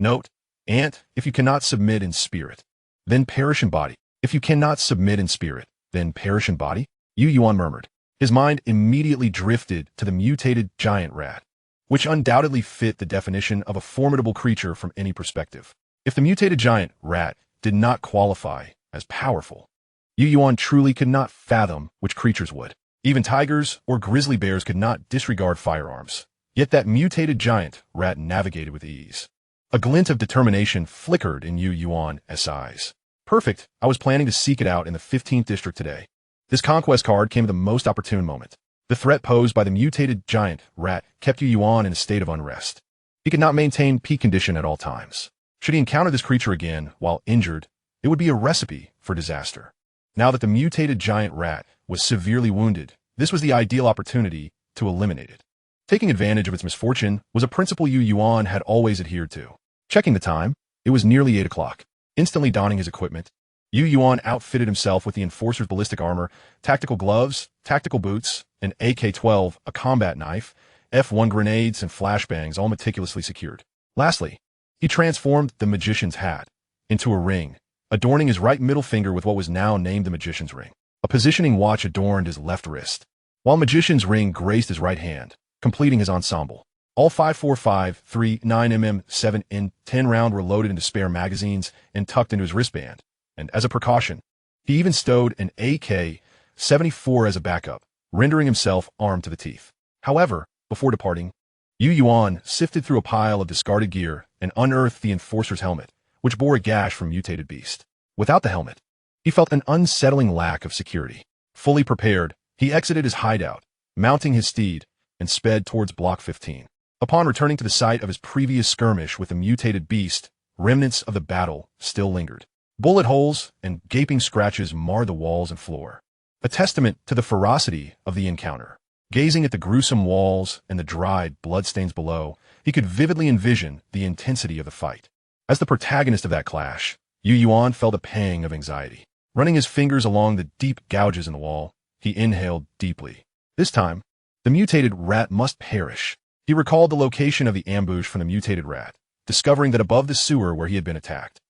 Note, Ant, if you cannot submit in spirit, then perish in body. If you cannot submit in spirit, then perish in body, Yuan murmured. His mind immediately drifted to the mutated giant rat, which undoubtedly fit the definition of a formidable creature from any perspective. If the mutated giant rat did not qualify as powerful, Yuan truly could not fathom which creatures would. Even tigers or grizzly bears could not disregard firearms. Yet that mutated giant rat navigated with ease. A glint of determination flickered in Yuan's eyes. Perfect, I was planning to seek it out in the 15th district today. This conquest card came at the most opportune moment. The threat posed by the mutated giant rat kept Yuan in a state of unrest. He could not maintain peak condition at all times. Should he encounter this creature again while injured, it would be a recipe for disaster. Now that the mutated giant rat was severely wounded, this was the ideal opportunity to eliminate it. Taking advantage of its misfortune was a principle Yuan had always adhered to. Checking the time, it was nearly 8 o'clock. Instantly donning his equipment, Yuan outfitted himself with the Enforcer's ballistic armor, tactical gloves, tactical boots, an AK-12, a combat knife, F1 grenades, and flashbangs all meticulously secured. Lastly, he transformed the Magician's Hat into a ring, adorning his right middle finger with what was now named the Magician's Ring. A positioning watch adorned his left wrist, while Magician's Ring graced his right hand, completing his ensemble. All 5.45, 3, 9mm, 7, and 10 round were loaded into spare magazines and tucked into his wristband, and as a precaution, he even stowed an AK-74 as a backup, rendering himself armed to the teeth. However, before departing, Yuan sifted through a pile of discarded gear and unearthed the Enforcer's helmet, which bore a gash from mutated beast. Without the helmet, he felt an unsettling lack of security. Fully prepared, he exited his hideout, mounting his steed, and sped towards Block 15. Upon returning to the site of his previous skirmish with the mutated beast, remnants of the battle still lingered. Bullet holes and gaping scratches marred the walls and floor, a testament to the ferocity of the encounter. Gazing at the gruesome walls and the dried bloodstains below, he could vividly envision the intensity of the fight. As the protagonist of that clash, Yuan felt a pang of anxiety. Running his fingers along the deep gouges in the wall, he inhaled deeply. This time, the mutated rat must perish. He recalled the location of the ambush from the mutated rat, discovering that above the sewer where he had been attacked,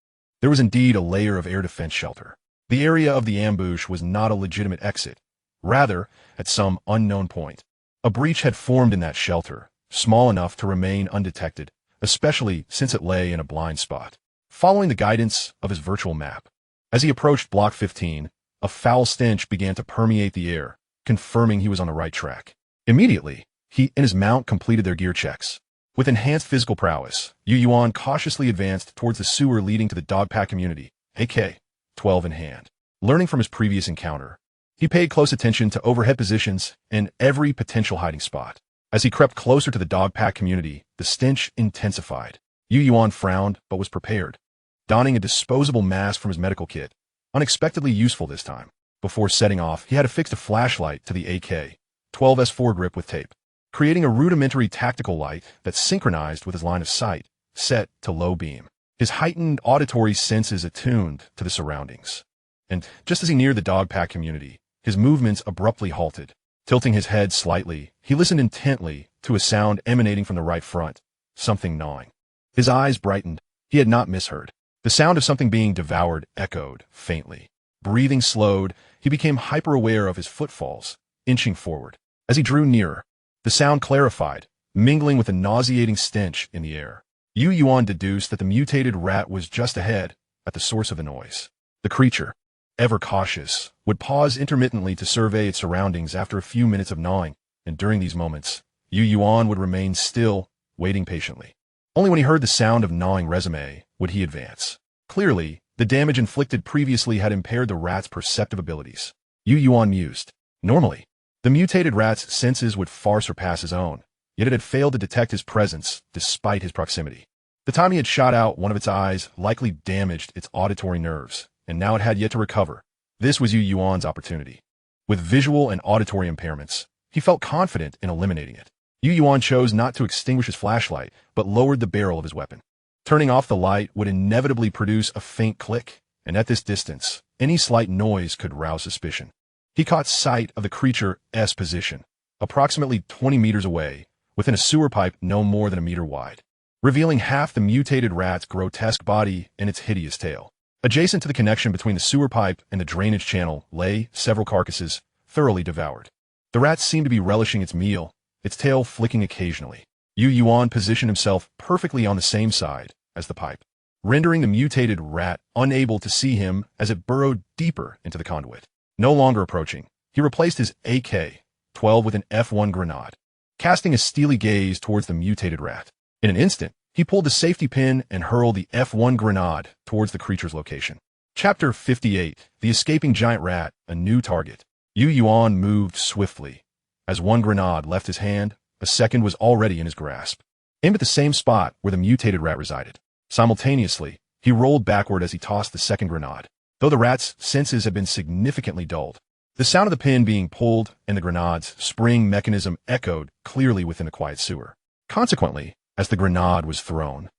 there was indeed a layer of air defense shelter. The area of the ambush was not a legitimate exit. Rather, at some unknown point, a breach had formed in that shelter, small enough to remain undetected, especially since it lay in a blind spot. Following the guidance of his virtual map, as he approached Block 15, a foul stench began to permeate the air, confirming he was on the right track. Immediately, he and his mount completed their gear checks. With enhanced physical prowess, Yuan cautiously advanced towards the sewer leading to the dogpack community, AK-12 in hand. Learning from his previous encounter, he paid close attention to overhead positions and every potential hiding spot. As he crept closer to the dogpack community, the stench intensified. Yuan frowned but was prepared, donning a disposable mask from his medical kit, unexpectedly useful this time. Before setting off, he had affixed a flashlight to the AK-12's foregrip with tape, creating a rudimentary tactical light that synchronized with his line of sight, set to low beam. his heightened auditory senses attuned to the surroundings. And just as he neared the dog pack community, his movements abruptly halted. Tilting his head slightly, he listened intently to a sound emanating from the right front, something gnawing. His eyes brightened. He had not misheard. The sound of something being devoured echoed faintly. Breathing slowed, he became hyper-aware of his footfalls, inching forward. As he drew nearer, the sound clarified, mingling with a nauseating stench in the air. Yuan deduced that the mutated rat was just ahead, at the source of the noise. The creature, ever cautious, would pause intermittently to survey its surroundings after a few minutes of gnawing, and during these moments, Yuan would remain still, waiting patiently. Only when he heard the sound of gnawing resume would he advance. Clearly, the damage inflicted previously had impaired the rat's perceptive abilities. Yuan mused. Normally, the mutated rat's senses would far surpass his own, yet it had failed to detect his presence despite his proximity. The time he had shot out one of its eyes likely damaged its auditory nerves, and now it had yet to recover. This was Yuan's opportunity. With visual and auditory impairments, he felt confident in eliminating it. Yuan chose not to extinguish his flashlight, but lowered the barrel of his weapon. Turning off the light would inevitably produce a faint click, and at this distance, any slight noise could rouse suspicion. He caught sight of the creature's position, approximately 20 meters away, within a sewer pipe no more than a meter wide, revealing half the mutated rat's grotesque body and its hideous tail. Adjacent to the connection between the sewer pipe and the drainage channel lay several carcasses, thoroughly devoured. The rat seemed to be relishing its meal, its tail flicking occasionally. Yuan positioned himself perfectly on the same side as the pipe, rendering the mutated rat unable to see him as it burrowed deeper into the conduit. No longer approaching, he replaced his AK-12 with an F1 grenade, casting a steely gaze towards the mutated rat. In an instant, he pulled the safety pin and hurled the F1 grenade towards the creature's location. Chapter 58, The Escaping Giant Rat, a New Target. Yuan moved swiftly. As one grenade left his hand, a second was already in his grasp, aimed at the same spot where the mutated rat resided. Simultaneously, he rolled backward as he tossed the second grenade. Though the rat's senses had been significantly dulled, the sound of the pin being pulled and the grenade's spring mechanism echoed clearly within the quiet sewer. Consequently, as the grenade was thrown,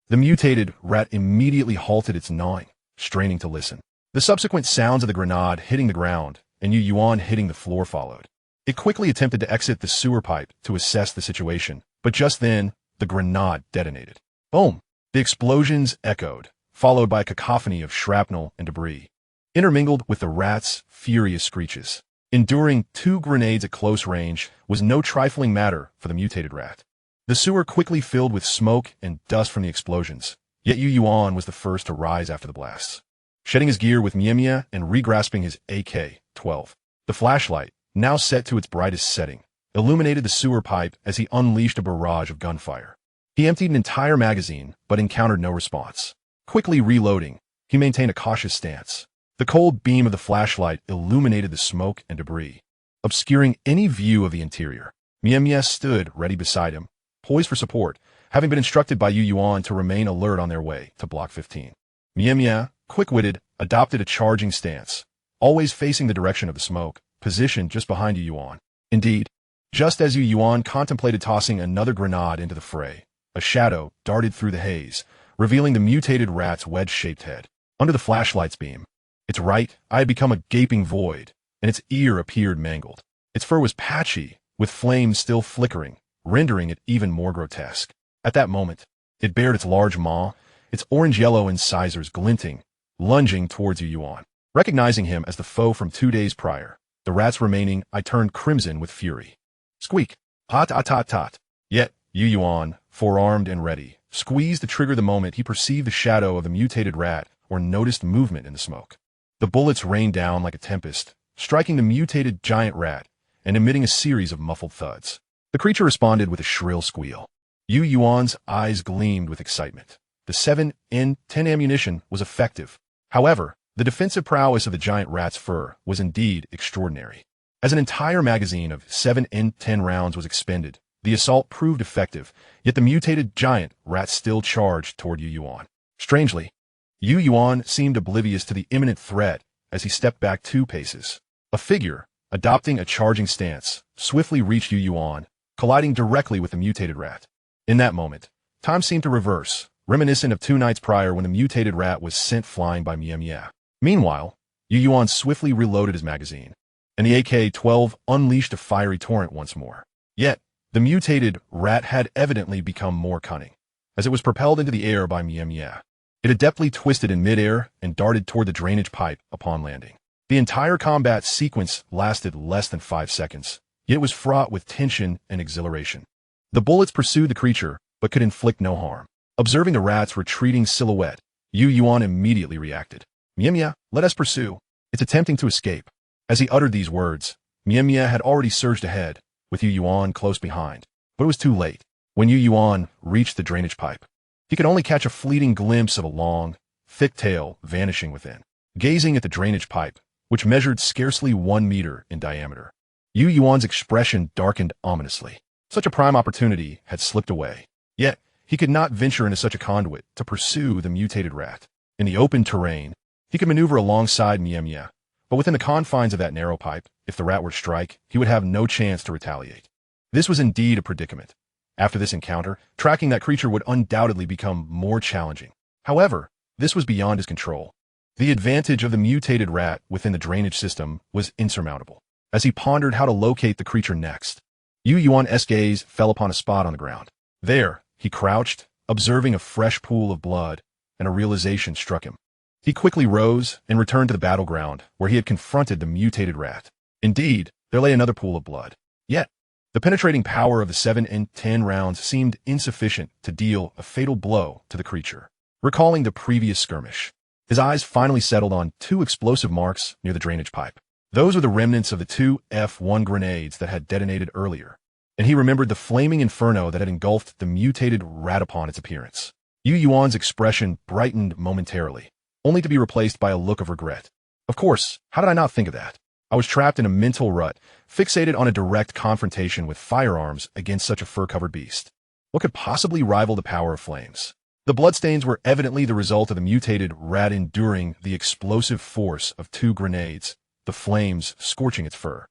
the mutated rat immediately halted its gnawing, straining to listen. The subsequent sounds of the grenade hitting the ground and Yuan hitting the floor followed. It quickly attempted to exit the sewer pipe to assess the situation, but just then, the grenade detonated. Boom! The explosions echoed, followed by a cacophony of shrapnel and debris, intermingled with the rat's furious screeches. Enduring 2 grenades at close range was no trifling matter for the mutated rat. The sewer quickly filled with smoke and dust from the explosions, yet Yuan was the first to rise after the blasts. Shedding his gear with Mia and regrasping his AK-12, the flashlight, now set to its brightest setting, illuminated the sewer pipe as he unleashed a barrage of gunfire. He emptied an entire magazine, but encountered no response. Quickly reloading, he maintained a cautious stance. The cold beam of the flashlight illuminated the smoke and debris, obscuring any view of the interior. Mia stood ready beside him, poised for support, having been instructed by Yuan to remain alert on their way to Block 15. Mia, quick-witted, adopted a charging stance, always facing the direction of the smoke, positioned just behind Yuan. Indeed, just as Yuan contemplated tossing another grenade into the fray, a shadow darted through the haze, revealing the mutated rat's wedge-shaped head. Under the flashlight's beam, its right eye had become a gaping void, and its ear appeared mangled. Its fur was patchy, with flames still flickering, rendering it even more grotesque. At that moment, it bared its large maw, its orange-yellow incisors glinting, lunging towards Yuan. Recognizing him as the foe from 2 days prior, the rat's remaining eye turned crimson with fury. Squeak! Tot. Yet, Yuan, forearmed and ready, squeezed the trigger the moment he perceived the shadow of the mutated rat or noticed movement in the smoke. The bullets rained down like a tempest, striking the mutated giant rat and emitting a series of muffled thuds. The creature responded with a shrill squeal. Yuan's eyes gleamed with excitement. The 7N10 ammunition was effective. However, the defensive prowess of the giant rat's fur was indeed extraordinary. As an entire magazine of 7N10 rounds was expended, the assault proved effective, yet the mutated giant rat still charged toward Yuan. Strangely, Yuan seemed oblivious to the imminent threat as he stepped back 2 paces. A figure, adopting a charging stance, swiftly reached Yuan, colliding directly with the mutated rat. In that moment, time seemed to reverse, reminiscent of 2 nights prior when the mutated rat was sent flying by Mia. Meanwhile, Yuan swiftly reloaded his magazine, and the AK-12 unleashed a fiery torrent once more. Yet, the mutated rat had evidently become more cunning, as it was propelled into the air by Mia. It adeptly twisted in midair and darted toward the drainage pipe upon landing. The entire combat sequence lasted less than 5 seconds, yet it was fraught with tension and exhilaration. The bullets pursued the creature, but could inflict no harm. Observing the rat's retreating silhouette, Yuan immediately reacted. Mia, let us pursue. It's attempting to escape. As he uttered these words, Mia had already surged ahead, with Yuan close behind. But it was too late. When Yuan reached the drainage pipe, he could only catch a fleeting glimpse of a long, thick tail vanishing within. Gazing at the drainage pipe, which measured scarcely 1 meter in diameter, Yuan's expression darkened ominously. Such a prime opportunity had slipped away. Yet, he could not venture into such a conduit to pursue the mutated rat. In the open terrain, he could maneuver alongside Mia, but within the confines of that narrow pipe, if the rat were to strike, he would have no chance to retaliate. This was indeed a predicament. After this encounter, tracking that creature would undoubtedly become more challenging. However, this was beyond his control. The advantage of the mutated rat within the drainage system was insurmountable. As he pondered how to locate the creature next, Yuan's gaze fell upon a spot on the ground. There, he crouched, observing a fresh pool of blood, and a realization struck him. He quickly rose and returned to the battleground where he had confronted the mutated rat. Indeed, there lay another pool of blood. Yet, the penetrating power of the 7 and 10 rounds seemed insufficient to deal a fatal blow to the creature. Recalling the previous skirmish, his eyes finally settled on 2 explosive marks near the drainage pipe. Those were the remnants of the 2 F1 grenades that had detonated earlier, and he remembered the flaming inferno that had engulfed the mutated rat upon its appearance. Yuan's expression brightened momentarily, only to be replaced by a look of regret. Of course, how did I not think of that? I was trapped in a mental rut, fixated on a direct confrontation with firearms against such a fur-covered beast. What could possibly rival the power of flames? The bloodstains were evidently the result of the mutated rat enduring the explosive force of 2 grenades, the flames scorching its fur.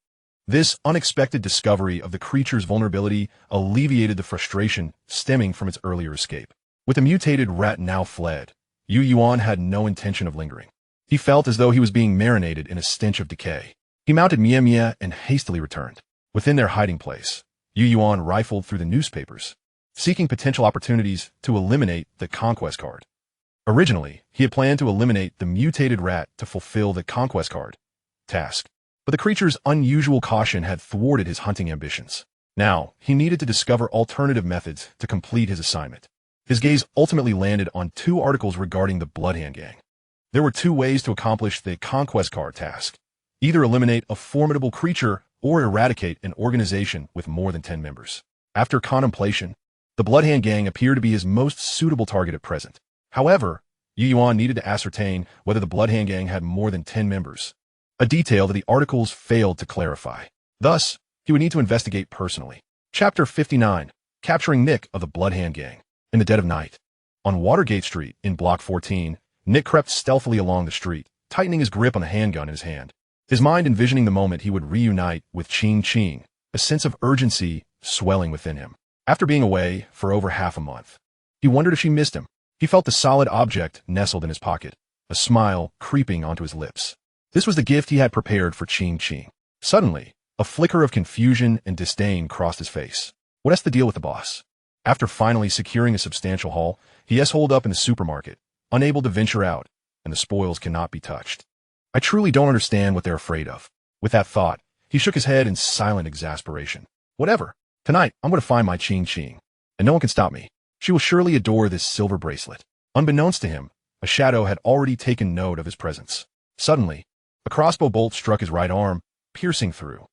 This unexpected discovery of the creature's vulnerability alleviated the frustration stemming from its earlier escape. With the mutated rat now fled, Yuan had no intention of lingering. He felt as though he was being marinated in a stench of decay. He mounted Mia and hastily returned. Within their hiding place, Yuan rifled through the newspapers, seeking potential opportunities to eliminate the Conquest Card. Originally, he had planned to eliminate the mutated rat to fulfill the Conquest Card task, but the creature's unusual caution had thwarted his hunting ambitions. Now, he needed to discover alternative methods to complete his assignment. His gaze ultimately landed on 2 articles regarding the Bloodhand Gang. There were 2 ways to accomplish the Conquest Card task: either eliminate a formidable creature or eradicate an organization with more than 10 members. After contemplation, the Bloodhand Gang appeared to be his most suitable target at present. However, Yuan needed to ascertain whether the Bloodhand Gang had more than 10 members, a detail that the articles failed to clarify. Thus, he would need to investigate personally. Chapter 59, Capturing Nick of the Bloodhand Gang. In the dead of night, on Watergate Street in Block 14, Nick crept stealthily along the street, tightening his grip on the handgun in his hand. His mind envisioning the moment he would reunite with Ching, a sense of urgency swelling within him. After being away for over half a month, he wondered if she missed him. He felt the solid object nestled in his pocket, a smile creeping onto his lips. This was the gift he had prepared for Ching. Suddenly, a flicker of confusion and disdain crossed his face. What's the deal with the boss? After finally securing a substantial haul, he has holed up in the supermarket, unable to venture out, and the spoils cannot be touched. I truly don't understand what they're afraid of. With that thought, he shook his head in silent exasperation. Whatever. Tonight, I'm going to find my Ching, and no one can stop me. She will surely adore this silver bracelet. Unbeknownst to him, a shadow had already taken note of his presence. Suddenly, a crossbow bolt struck his right arm, piercing through.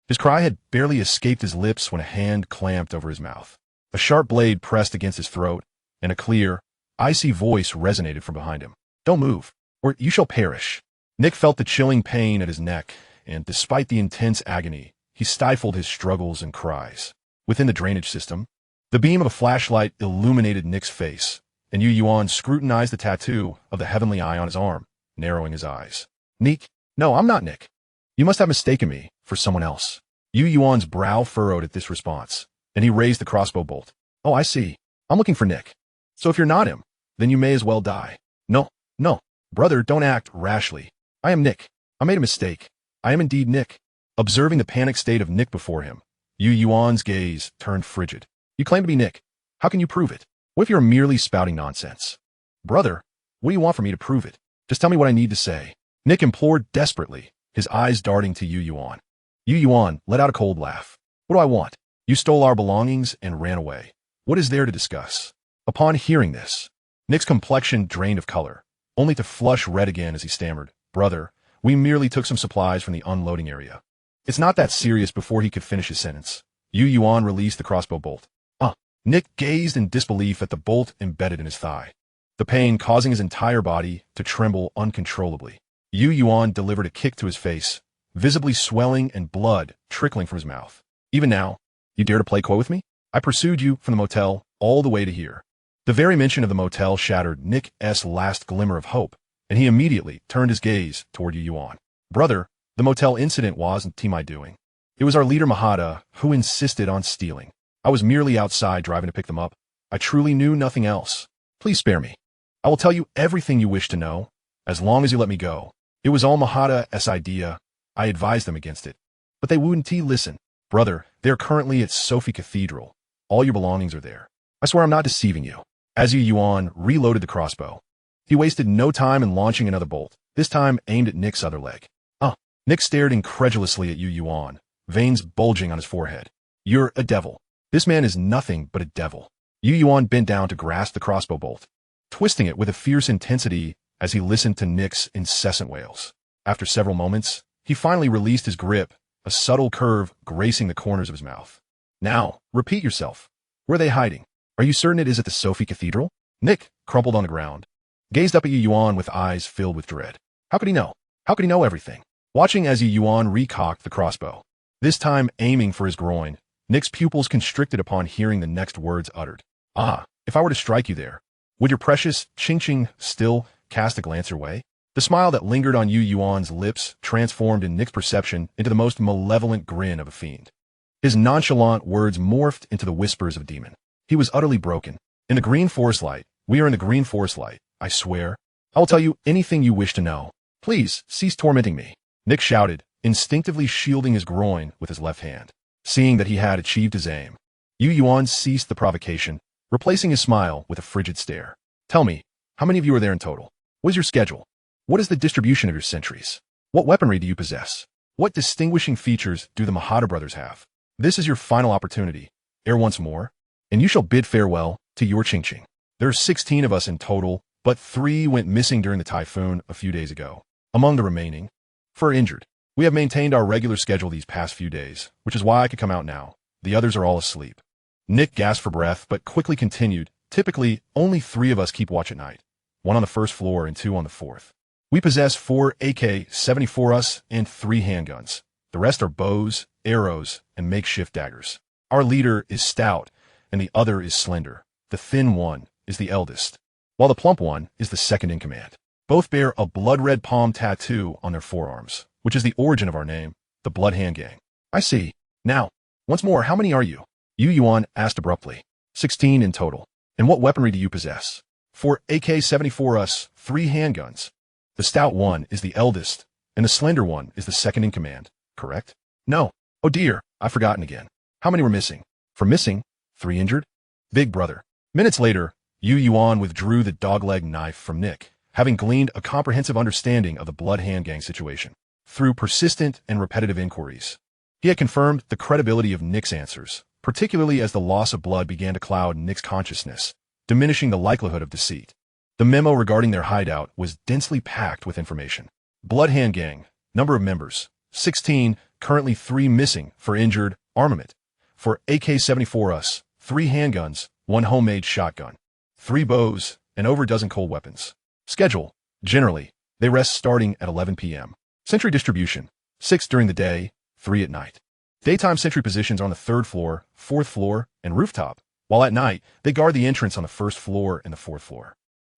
His cry had barely escaped his lips when a hand clamped over his mouth. A sharp blade pressed against his throat, and a clear, icy voice resonated from behind him. Don't move, or you shall perish. Nick felt the chilling pain at his neck, and despite the intense agony, he stifled his struggles and cries. Within the drainage system, the beam of a flashlight illuminated Nick's face, and Yuan scrutinized the tattoo of the heavenly eye on his arm, narrowing his eyes. Nick? No, I'm not Nick. You must have mistaken me for someone else. Yuan's brow furrowed at this response, and he raised the crossbow bolt. Oh, I see. I'm looking for Nick. So if you're not him, then you may as well die. No, no, brother, don't act rashly. I am Nick. I made a mistake. I am indeed Nick. Observing the panicked state of Nick before him, Yuan's gaze turned frigid. You claim to be Nick. How can you prove it? What if you're merely spouting nonsense? Brother, what do you want from me to prove it? Just tell me what I need to say. Nick implored desperately, his eyes darting to Yuan. Yuan let out a cold laugh. What do I want? You stole our belongings and ran away. What is there to discuss? Upon hearing this, Nick's complexion drained of color, only to flush red again as he stammered, Brother, we merely took some supplies from the unloading area. It's not that serious. Before he could finish his sentence, Yuan released the crossbow bolt. Nick gazed in disbelief at the bolt embedded in his thigh, the pain causing his entire body to tremble uncontrollably. Yuan delivered a kick to his face, visibly swelling and blood trickling from his mouth. Even now, you dare to play coy with me? I pursued you from the motel all the way to here. The very mention of the motel shattered Nick's last glimmer of hope, and he immediately turned his gaze toward Yuan. Brother, the motel incident wasn't my doing. It was our leader Mahada who insisted on stealing. I was merely outside driving to pick them up. I truly knew nothing else. Please spare me. I will tell you everything you wish to know, as long as you let me go. It was all Mahada's idea. I advised them against it. But they wouldn't listen. Brother, they are currently at Sophie Cathedral. All your belongings are there. I swear I'm not deceiving you. As Yuan reloaded the crossbow, he wasted no time in launching another bolt, this time aimed at Nick's other leg. Nick stared incredulously at Yuan, veins bulging on his forehead. You're a devil. This man is nothing but a devil. Yuan bent down to grasp the crossbow bolt, twisting it with a fierce intensity as he listened to Nick's incessant wails. After several moments, he finally released his grip, a subtle curve gracing the corners of his mouth. Now, repeat yourself. Where are they hiding? Are you certain it is at the Sophie Cathedral? Nick, crumpled on the ground, gazed up at Yuan with eyes filled with dread. How could he know? How could he know everything? Watching as Yuan recocked the crossbow, this time aiming for his groin, Nick's pupils constricted upon hearing the next words uttered. If I were to strike you there, would your precious Ching still cast a glance your way? The smile that lingered on Yuan's lips transformed in Nick's perception into the most malevolent grin of a fiend. His nonchalant words morphed into the whispers of a demon. He was utterly broken. In the green forest light, we are in the green forest light, I swear. I will tell you anything you wish to know. Please, cease tormenting me. Nick shouted, instinctively shielding his groin with his left hand. Seeing that he had achieved his aim, Yuan ceased the provocation, replacing his smile with a frigid stare. Tell me, how many of you are there in total? What is your schedule? What is the distribution of your sentries? What weaponry do you possess? What distinguishing features do the Mahada brothers have? This is your final opportunity, ere once more, and you shall bid farewell to your Ching. There are 16 of us in total, but 3 went missing during the typhoon a few days ago. Among the remaining, 4 injured. We have maintained our regular schedule these past few days, which is why I could come out now. The others are all asleep. Nick gasped for breath, but quickly continued. Typically, only 3 of us keep watch at night. 1 on the first floor and 2 on the 4th. We possess 4 AK-74s and 3 handguns. The rest are bows, arrows, and makeshift daggers. Our leader is stout, and the other is slender. The thin one is the eldest, while the plump one is the second in command. Both bear a blood-red palm tattoo on their forearms, which is the origin of our name, the Blood Hand Gang. I see. Now, once more, how many are you? Yuan asked abruptly. 16 in total. And what weaponry do you possess? 4 AK-74s, 3 handguns. The stout one is the eldest, and the slender one is the second in command, correct? No. Oh dear, I've forgotten again. How many were missing? For missing, 3 injured? Big brother. Minutes later, Yuan withdrew the dogleg knife from Nick, having gleaned a comprehensive understanding of the Blood Hand Gang situation. Through persistent and repetitive inquiries, he had confirmed the credibility of Nick's answers, particularly as the loss of blood began to cloud Nick's consciousness, diminishing the likelihood of deceit. The memo regarding their hideout was densely packed with information. Blood Hand Gang, number of members, 16, currently 3 missing, for injured, armament. For AK-74s, 3 handguns, 1 homemade shotgun, 3 bows, and over a dozen cold weapons. Schedule, generally, they rest starting at 11 p.m. Sentry distribution, 6 during the day, 3 at night. Daytime sentry positions are on the 3rd floor, 4th floor, and rooftop, while at night, they guard the entrance on the 1st floor and the 4th floor.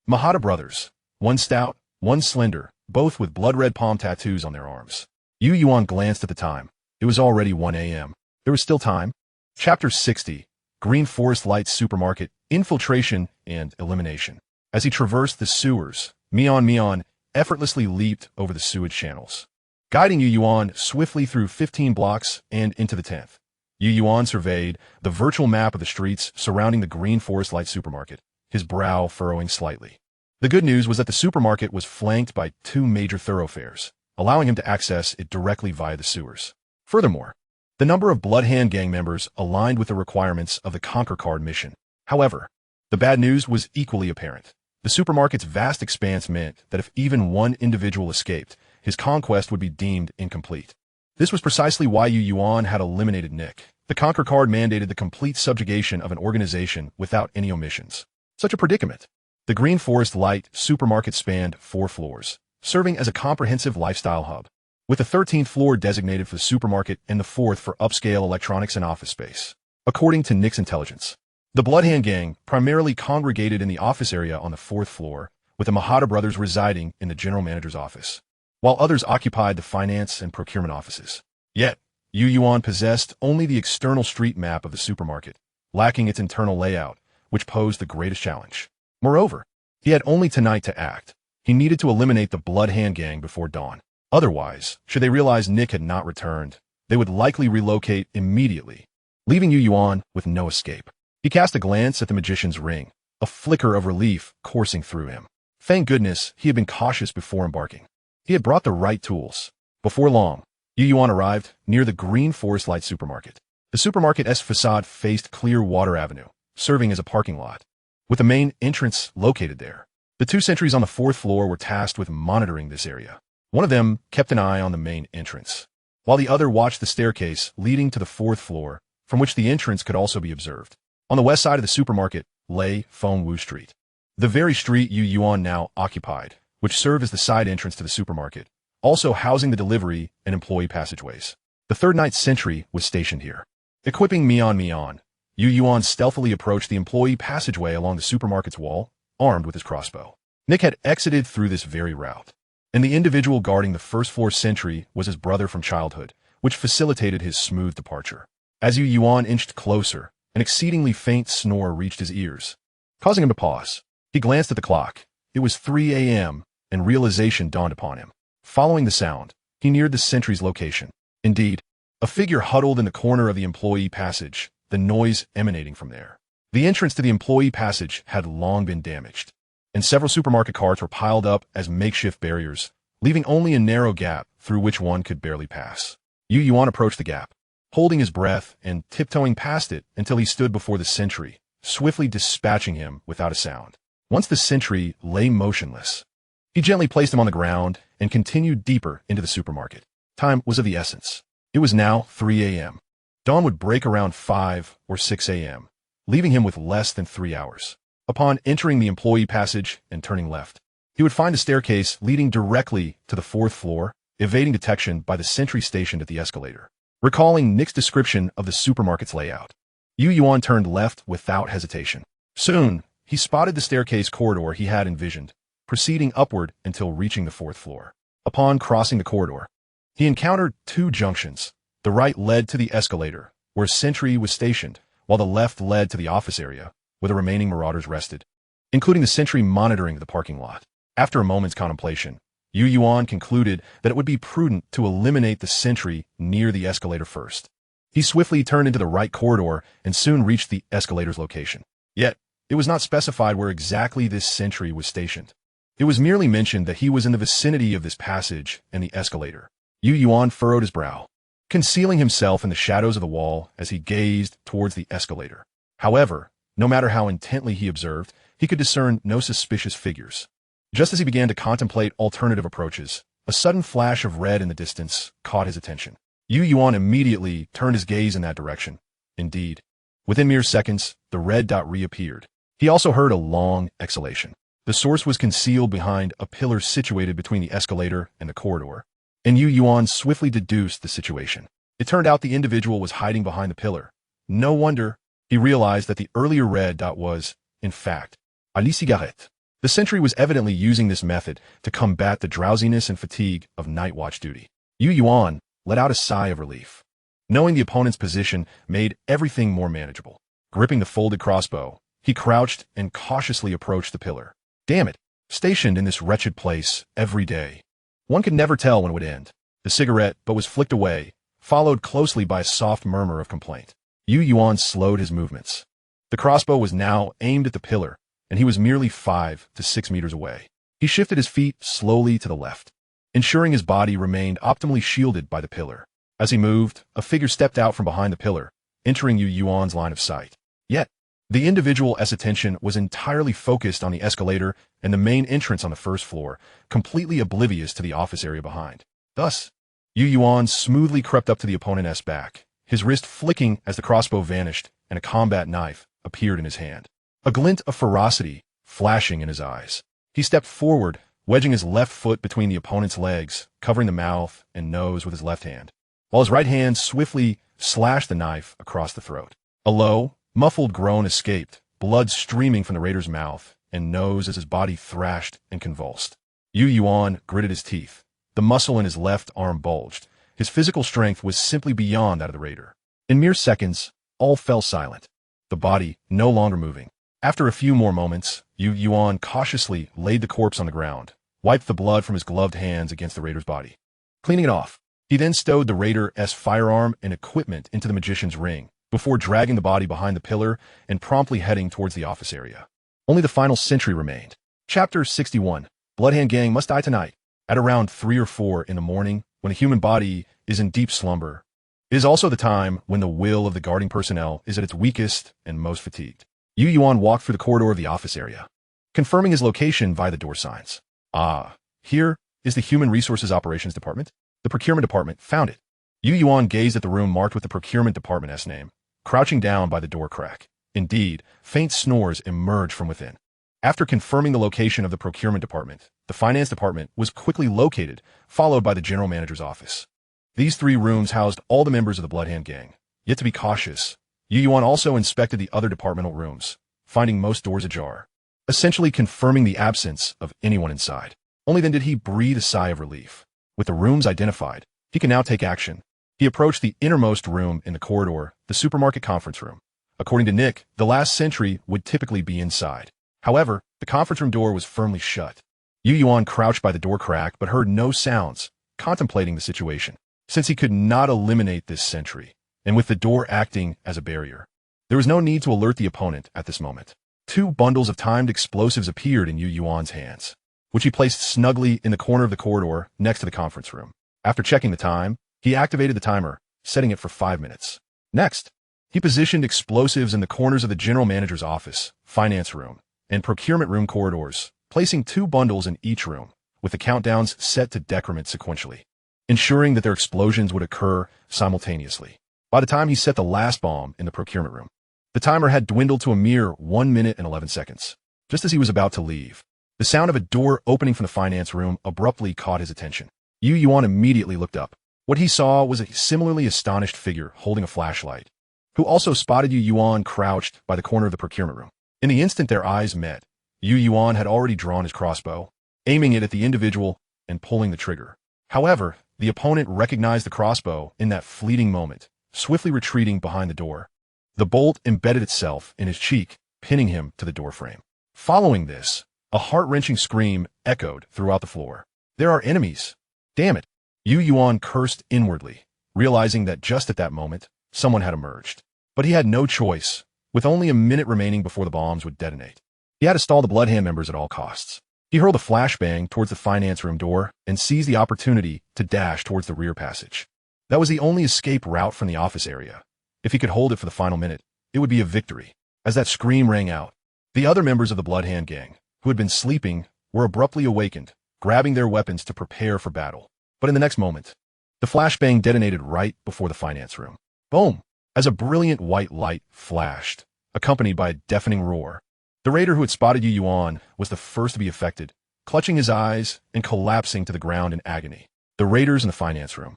Mahada brothers, 1 stout, 1 slender, both with blood-red palm tattoos on their arms. Yuan glanced at the time. It was already 1 a.m. There was still time. Chapter 60, green forest light supermarket, infiltration, and elimination. As he traversed the sewers, Mian effortlessly leaped over the sewage channels, guiding Yuan swiftly through 15 blocks and into the 10th. Yuan surveyed the virtual map of the streets surrounding the green forest light supermarket, his brow furrowing slightly. The good news was that the supermarket was flanked by 2 major thoroughfares, allowing him to access it directly via the sewers. Furthermore, the number of Bloodhand gang members aligned with the requirements of the Conquest Card mission. However, the bad news was equally apparent. The supermarket's vast expanse meant that if even one individual escaped, his conquest would be deemed incomplete. This was precisely why Yuan had eliminated Nick. The Conquest Card mandated the complete subjugation of an organization without any omissions. Such a predicament. The Green Forest Light supermarket spanned 4 floors, serving as a comprehensive lifestyle hub, with the 13th floor designated for the supermarket and the 4th for upscale electronics and office space. According to Nick's intelligence, the Bloodhand gang primarily congregated in the office area on the 4th floor, with the Mahata brothers residing in the general manager's office, while others occupied the finance and procurement offices. Yet, Yuan possessed only the external street map of the supermarket, lacking its internal layout, which posed the greatest challenge. Moreover, he had only tonight to act. He needed to eliminate the Bloodhand gang before dawn. Otherwise, should they realize Nick had not returned, they would likely relocate immediately, leaving Yuan with no escape. He cast a glance at the magician's ring, a flicker of relief coursing through him. Thank goodness he had been cautious before embarking. He had brought the right tools. Before long, Yuan arrived near the Green Forest Light supermarket. The supermarket's facade faced Clearwater Avenue, serving as a parking lot, with the main entrance located there. The 2 sentries on the 4th floor were tasked with monitoring this area. One of them kept an eye on the main entrance, while the other watched the staircase leading to the 4th floor, from which the entrance could also be observed. On the west side of the supermarket lay Feng Wu Street, the very street Yuan now occupied, which served as the side entrance to the supermarket, also housing the delivery and employee passageways. The 3rd night sentry was stationed here. Equipping Mian, Yuan stealthily approached the employee passageway along the supermarket's wall, armed with his crossbow. Nick had exited through this very route, and the individual guarding the 1st floor sentry was his brother from childhood, which facilitated his smooth departure. As Yuan inched closer, an exceedingly faint snore reached his ears, causing him to pause. He glanced at the clock. It was 3 a.m., and realization dawned upon him. Following the sound, he neared the sentry's location. Indeed, a figure huddled in the corner of the employee passage, the noise emanating from there. The entrance to the employee passage had long been damaged, and several supermarket carts were piled up as makeshift barriers, leaving only a narrow gap through which one could barely pass. Yuan approached the gap, holding his breath and tiptoeing past it until he stood before the sentry, swiftly dispatching him without a sound. Once the sentry lay motionless, he gently placed him on the ground and continued deeper into the supermarket. Time was of the essence. It was now 3 a.m. Dawn would break around 5 or 6 a.m., leaving him with less than 3 hours. Upon entering the employee passage and turning left, he would find a staircase leading directly to the 4th floor, evading detection by the sentry stationed at the escalator. Recalling Nick's description of the supermarket's layout, Yuan turned left without hesitation. Soon, he spotted the staircase corridor he had envisioned, proceeding upward until reaching the 4th floor. Upon crossing the corridor, he encountered 2 junctions. The right led to the escalator, where a sentry was stationed, while the left led to the office area, where the remaining marauders rested, including the sentry monitoring the parking lot. After a moment's contemplation, Yuan concluded that it would be prudent to eliminate the sentry near the escalator first. He swiftly turned into the right corridor and soon reached the escalator's location. Yet, it was not specified where exactly this sentry was stationed. It was merely mentioned that he was in the vicinity of this passage and the escalator. Yuan furrowed his brow, concealing himself in the shadows of the wall as he gazed towards the escalator. However, no matter how intently he observed, he could discern no suspicious figures. Just as he began to contemplate alternative approaches, a sudden flash of red in the distance caught his attention. Yuan immediately turned his gaze in that direction. Indeed, within mere seconds, the red dot reappeared. He also heard a long exhalation. The source was concealed behind a pillar situated between the escalator and the corridor, and Yuan swiftly deduced the situation. It turned out the individual was hiding behind the pillar. No wonder he realized that the earlier red dot was, in fact, Ali Cigarette. The sentry was evidently using this method to combat the drowsiness and fatigue of night watch duty. Yuan let out a sigh of relief, knowing the opponent's position made everything more manageable. Gripping the folded crossbow, he crouched and cautiously approached the pillar. Damn it. Stationed in this wretched place every day. One could never tell when it would end. The cigarette but was flicked away, followed closely by a soft murmur of complaint. Yuan slowed his movements. The crossbow was now aimed at the pillar, and he was merely 5 to 6 meters away. He shifted his feet slowly to the left, ensuring his body remained optimally shielded by the pillar. As he moved, a figure stepped out from behind the pillar, entering Yuan's line of sight. Yet, the individual's attention was entirely focused on the escalator and the main entrance on the first floor, completely oblivious to the office area behind. Thus, Yuan smoothly crept up to the opponent's back, his wrist flicking as the crossbow vanished and a combat knife appeared in his hand. A glint of ferocity flashing in his eyes. He stepped forward, wedging his left foot between the opponent's legs, covering the mouth and nose with his left hand, while his right hand swiftly slashed the knife across the throat. A low, muffled groan escaped, blood streaming from the raider's mouth and nose as his body thrashed and convulsed. Yuan gritted his teeth. The muscle in his left arm bulged. His physical strength was simply beyond that of the raider. In mere seconds, all fell silent, the body no longer moving. After a few more moments, Yuan cautiously laid the corpse on the ground, wiped the blood from his gloved hands against the raider's body. Cleaning it off, he then stowed the raider's firearm and equipment into the magician's ring, before dragging the body behind the pillar and promptly heading towards the office area. Only the final sentry remained. Chapter 61. Bloodhand Gang must die tonight. At around 3 or 4 in the morning, when the human body is in deep slumber, it is also the time when the will of the guarding personnel is at its weakest and most fatigued. Yuan walked through the corridor of the office area, confirming his location via the door signs. Ah, here is the Human Resources Operations Department. The Procurement Department found it. Yuan gazed at the room marked with the Procurement Department's name, crouching down by the door crack. Indeed, faint snores emerged from within. After confirming the location of the Procurement Department, the Finance Department was quickly located, followed by the General Manager's office. These 3 rooms housed all the members of the Bloodhand Gang. Yet to be cautious, Yuan also inspected the other departmental rooms, finding most doors ajar, essentially confirming the absence of anyone inside. Only then did he breathe a sigh of relief. With the rooms identified, he can now take action. He approached the innermost room in the corridor, the supermarket conference room. According to Nick, the last sentry would typically be inside. However, the conference room door was firmly shut. Yuan crouched by the door crack but heard no sounds, contemplating the situation. Since he could not eliminate this sentry, and with the door acting as a barrier, there was no need to alert the opponent at this moment. 2 bundles of timed explosives appeared in Yuan's hands, which he placed snugly in the corner of the corridor next to the conference room. After checking the time, he activated the timer, setting it for 5 minutes. Next, he positioned explosives in the corners of the General Manager's office, finance room, and procurement room corridors, placing 2 bundles in each room, with the countdowns set to decrement sequentially, ensuring that their explosions would occur simultaneously. By the time he set the last bomb in the procurement room, the timer had dwindled to a mere 1 minute and 11 seconds. Just as he was about to leave, the sound of a door opening from the finance room abruptly caught his attention. Yuan immediately looked up. What he saw was a similarly astonished figure holding a flashlight, who also spotted Yuan crouched by the corner of the procurement room. In the instant their eyes met, Yuan had already drawn his crossbow, aiming it at the individual and pulling the trigger. However, the opponent recognized the crossbow in that fleeting moment, swiftly retreating behind the door. The bolt embedded itself in his cheek, pinning him to the doorframe. Following this, a heart-wrenching scream echoed throughout the floor. There are enemies. Damn it. Yuan cursed inwardly, realizing that just at that moment, someone had emerged. But he had no choice, with only a minute remaining before the bombs would detonate. He had to stall the Bloodhand members at all costs. He hurled a flashbang towards the finance room door and seized the opportunity to dash towards the rear passage. That was the only escape route from the office area. If he could hold it for the final minute, it would be a victory. As that scream rang out, the other members of the Bloodhand Gang, who had been sleeping, were abruptly awakened, grabbing their weapons to prepare for battle. But in the next moment, the flashbang detonated right before the finance room. Boom! As a brilliant white light flashed, accompanied by a deafening roar. The raider who had spotted Yuan was the first to be affected, clutching his eyes and collapsing to the ground in agony. The raiders in the finance room,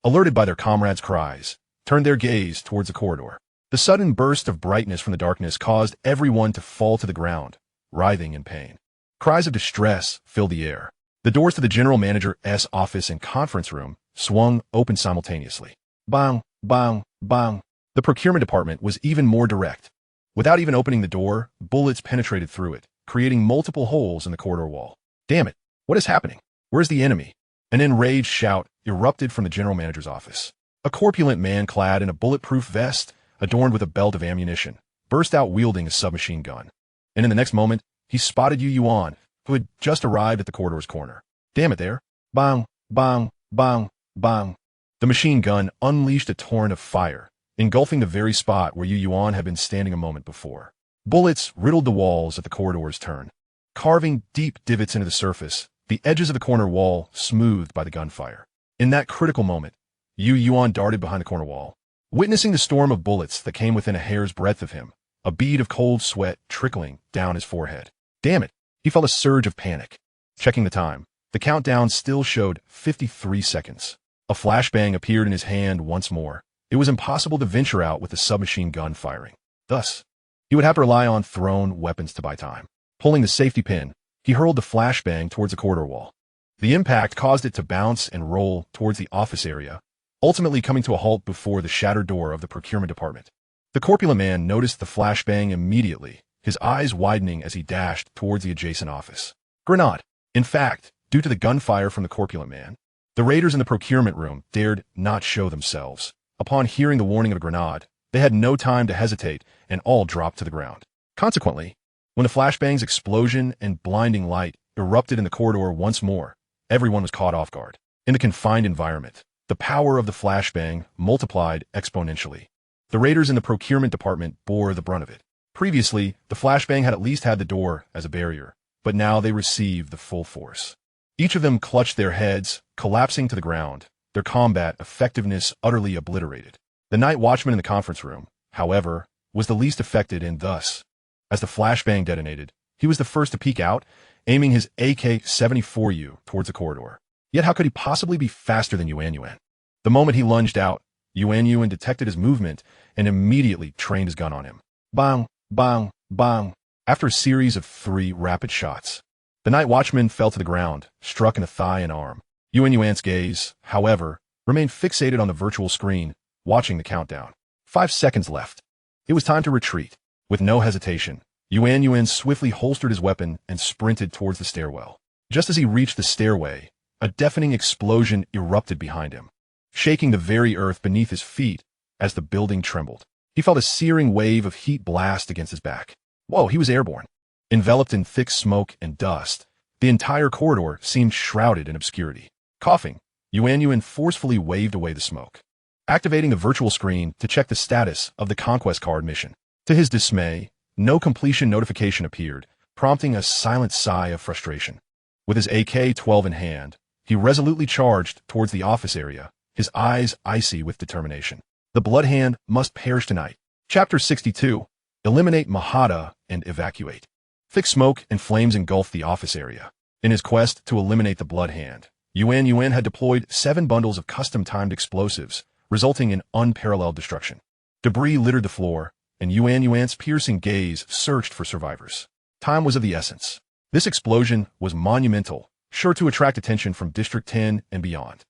alerted by their comrades' cries, turned their gaze towards the corridor. The sudden burst of brightness from the darkness caused everyone to fall to the ground, writhing in pain. Cries of distress filled the air. The doors to the General Manager's office and conference room swung open simultaneously. Bang, bang, bang. The procurement department was even more direct. Without even opening the door, bullets penetrated through it, creating multiple holes in the corridor wall. Damn it! What is happening? Where's the enemy? An enraged shout erupted from the general manager's office. A corpulent man clad in a bulletproof vest, adorned with a belt of ammunition, burst out wielding a submachine gun. And in the next moment, he spotted Yuan, who had just arrived at the corridor's corner. Damn it there. Bang, bang, bang, bang. The machine gun unleashed a torrent of fire, engulfing the very spot where Yuan had been standing a moment before. Bullets riddled the walls at the corridor's turn, carving deep divots into the surface, the edges of the corner wall smoothed by the gunfire. In that critical moment, Yuan darted behind the corner wall. Witnessing the storm of bullets that came within a hair's breadth of him, a bead of cold sweat trickling down his forehead. Damn it! He felt a surge of panic. Checking the time, the countdown still showed 53 seconds. A flashbang appeared in his hand once more. It was impossible to venture out with the submachine gun firing. Thus, he would have to rely on thrown weapons to buy time. Pulling the safety pin, he hurled the flashbang towards the corridor wall. The impact caused it to bounce and roll towards the office area, ultimately coming to a halt before the shattered door of the procurement department. The corpulent man noticed the flashbang immediately, his eyes widening as he dashed towards the adjacent office. Grenade. In fact, due to the gunfire from the corpulent man, the raiders in the procurement room dared not show themselves. Upon hearing the warning of a grenade, they had no time to hesitate and all dropped to the ground. Consequently, when the flashbang's explosion and blinding light erupted in the corridor once more, everyone was caught off guard. In the confined environment, the power of the flashbang multiplied exponentially. The raiders in the procurement department bore the brunt of it. Previously, the flashbang had at least had the door as a barrier, but now they received the full force. Each of them clutched their heads, collapsing to the ground, their combat effectiveness utterly obliterated. The night watchman in the conference room, however, was the least affected and thus, as the flashbang detonated, he was the first to peek out, aiming his AK-74U towards the corridor. Yet how could he possibly be faster than Yuan? The moment he lunged out, Yuan detected his movement and immediately trained his gun on him. Bang, bang, bang. After a series of 3 rapid shots, the night watchman fell to the ground, struck in the thigh and arm. Yuan's gaze, however, remained fixated on the virtual screen, watching the countdown. 5 seconds left. It was time to retreat. With no hesitation, Yuan swiftly holstered his weapon and sprinted towards the stairwell. Just as he reached the stairway, a deafening explosion erupted behind him, shaking the very earth beneath his feet as the building trembled. He felt a searing wave of heat blast against his back. Whoa, he was airborne. Enveloped in thick smoke and dust, the entire corridor seemed shrouded in obscurity. Coughing, Yuan forcefully waved away the smoke, activating the virtual screen to check the status of the Conquest Card mission. To his dismay, no completion notification appeared, prompting a silent sigh of frustration. With his AK-12 in hand, he resolutely charged towards the office area, his eyes icy with determination. The Blood Hand must perish tonight. Chapter 62. Eliminate Mahada and evacuate. Thick smoke and flames engulfed the office area. In his quest to eliminate the Blood Hand, Yuan had deployed 7 bundles of custom-timed explosives, resulting in unparalleled destruction. Debris littered the floor, and Yuan's piercing gaze searched for survivors. Time was of the essence. This explosion was monumental, sure to attract attention from District 10 and beyond.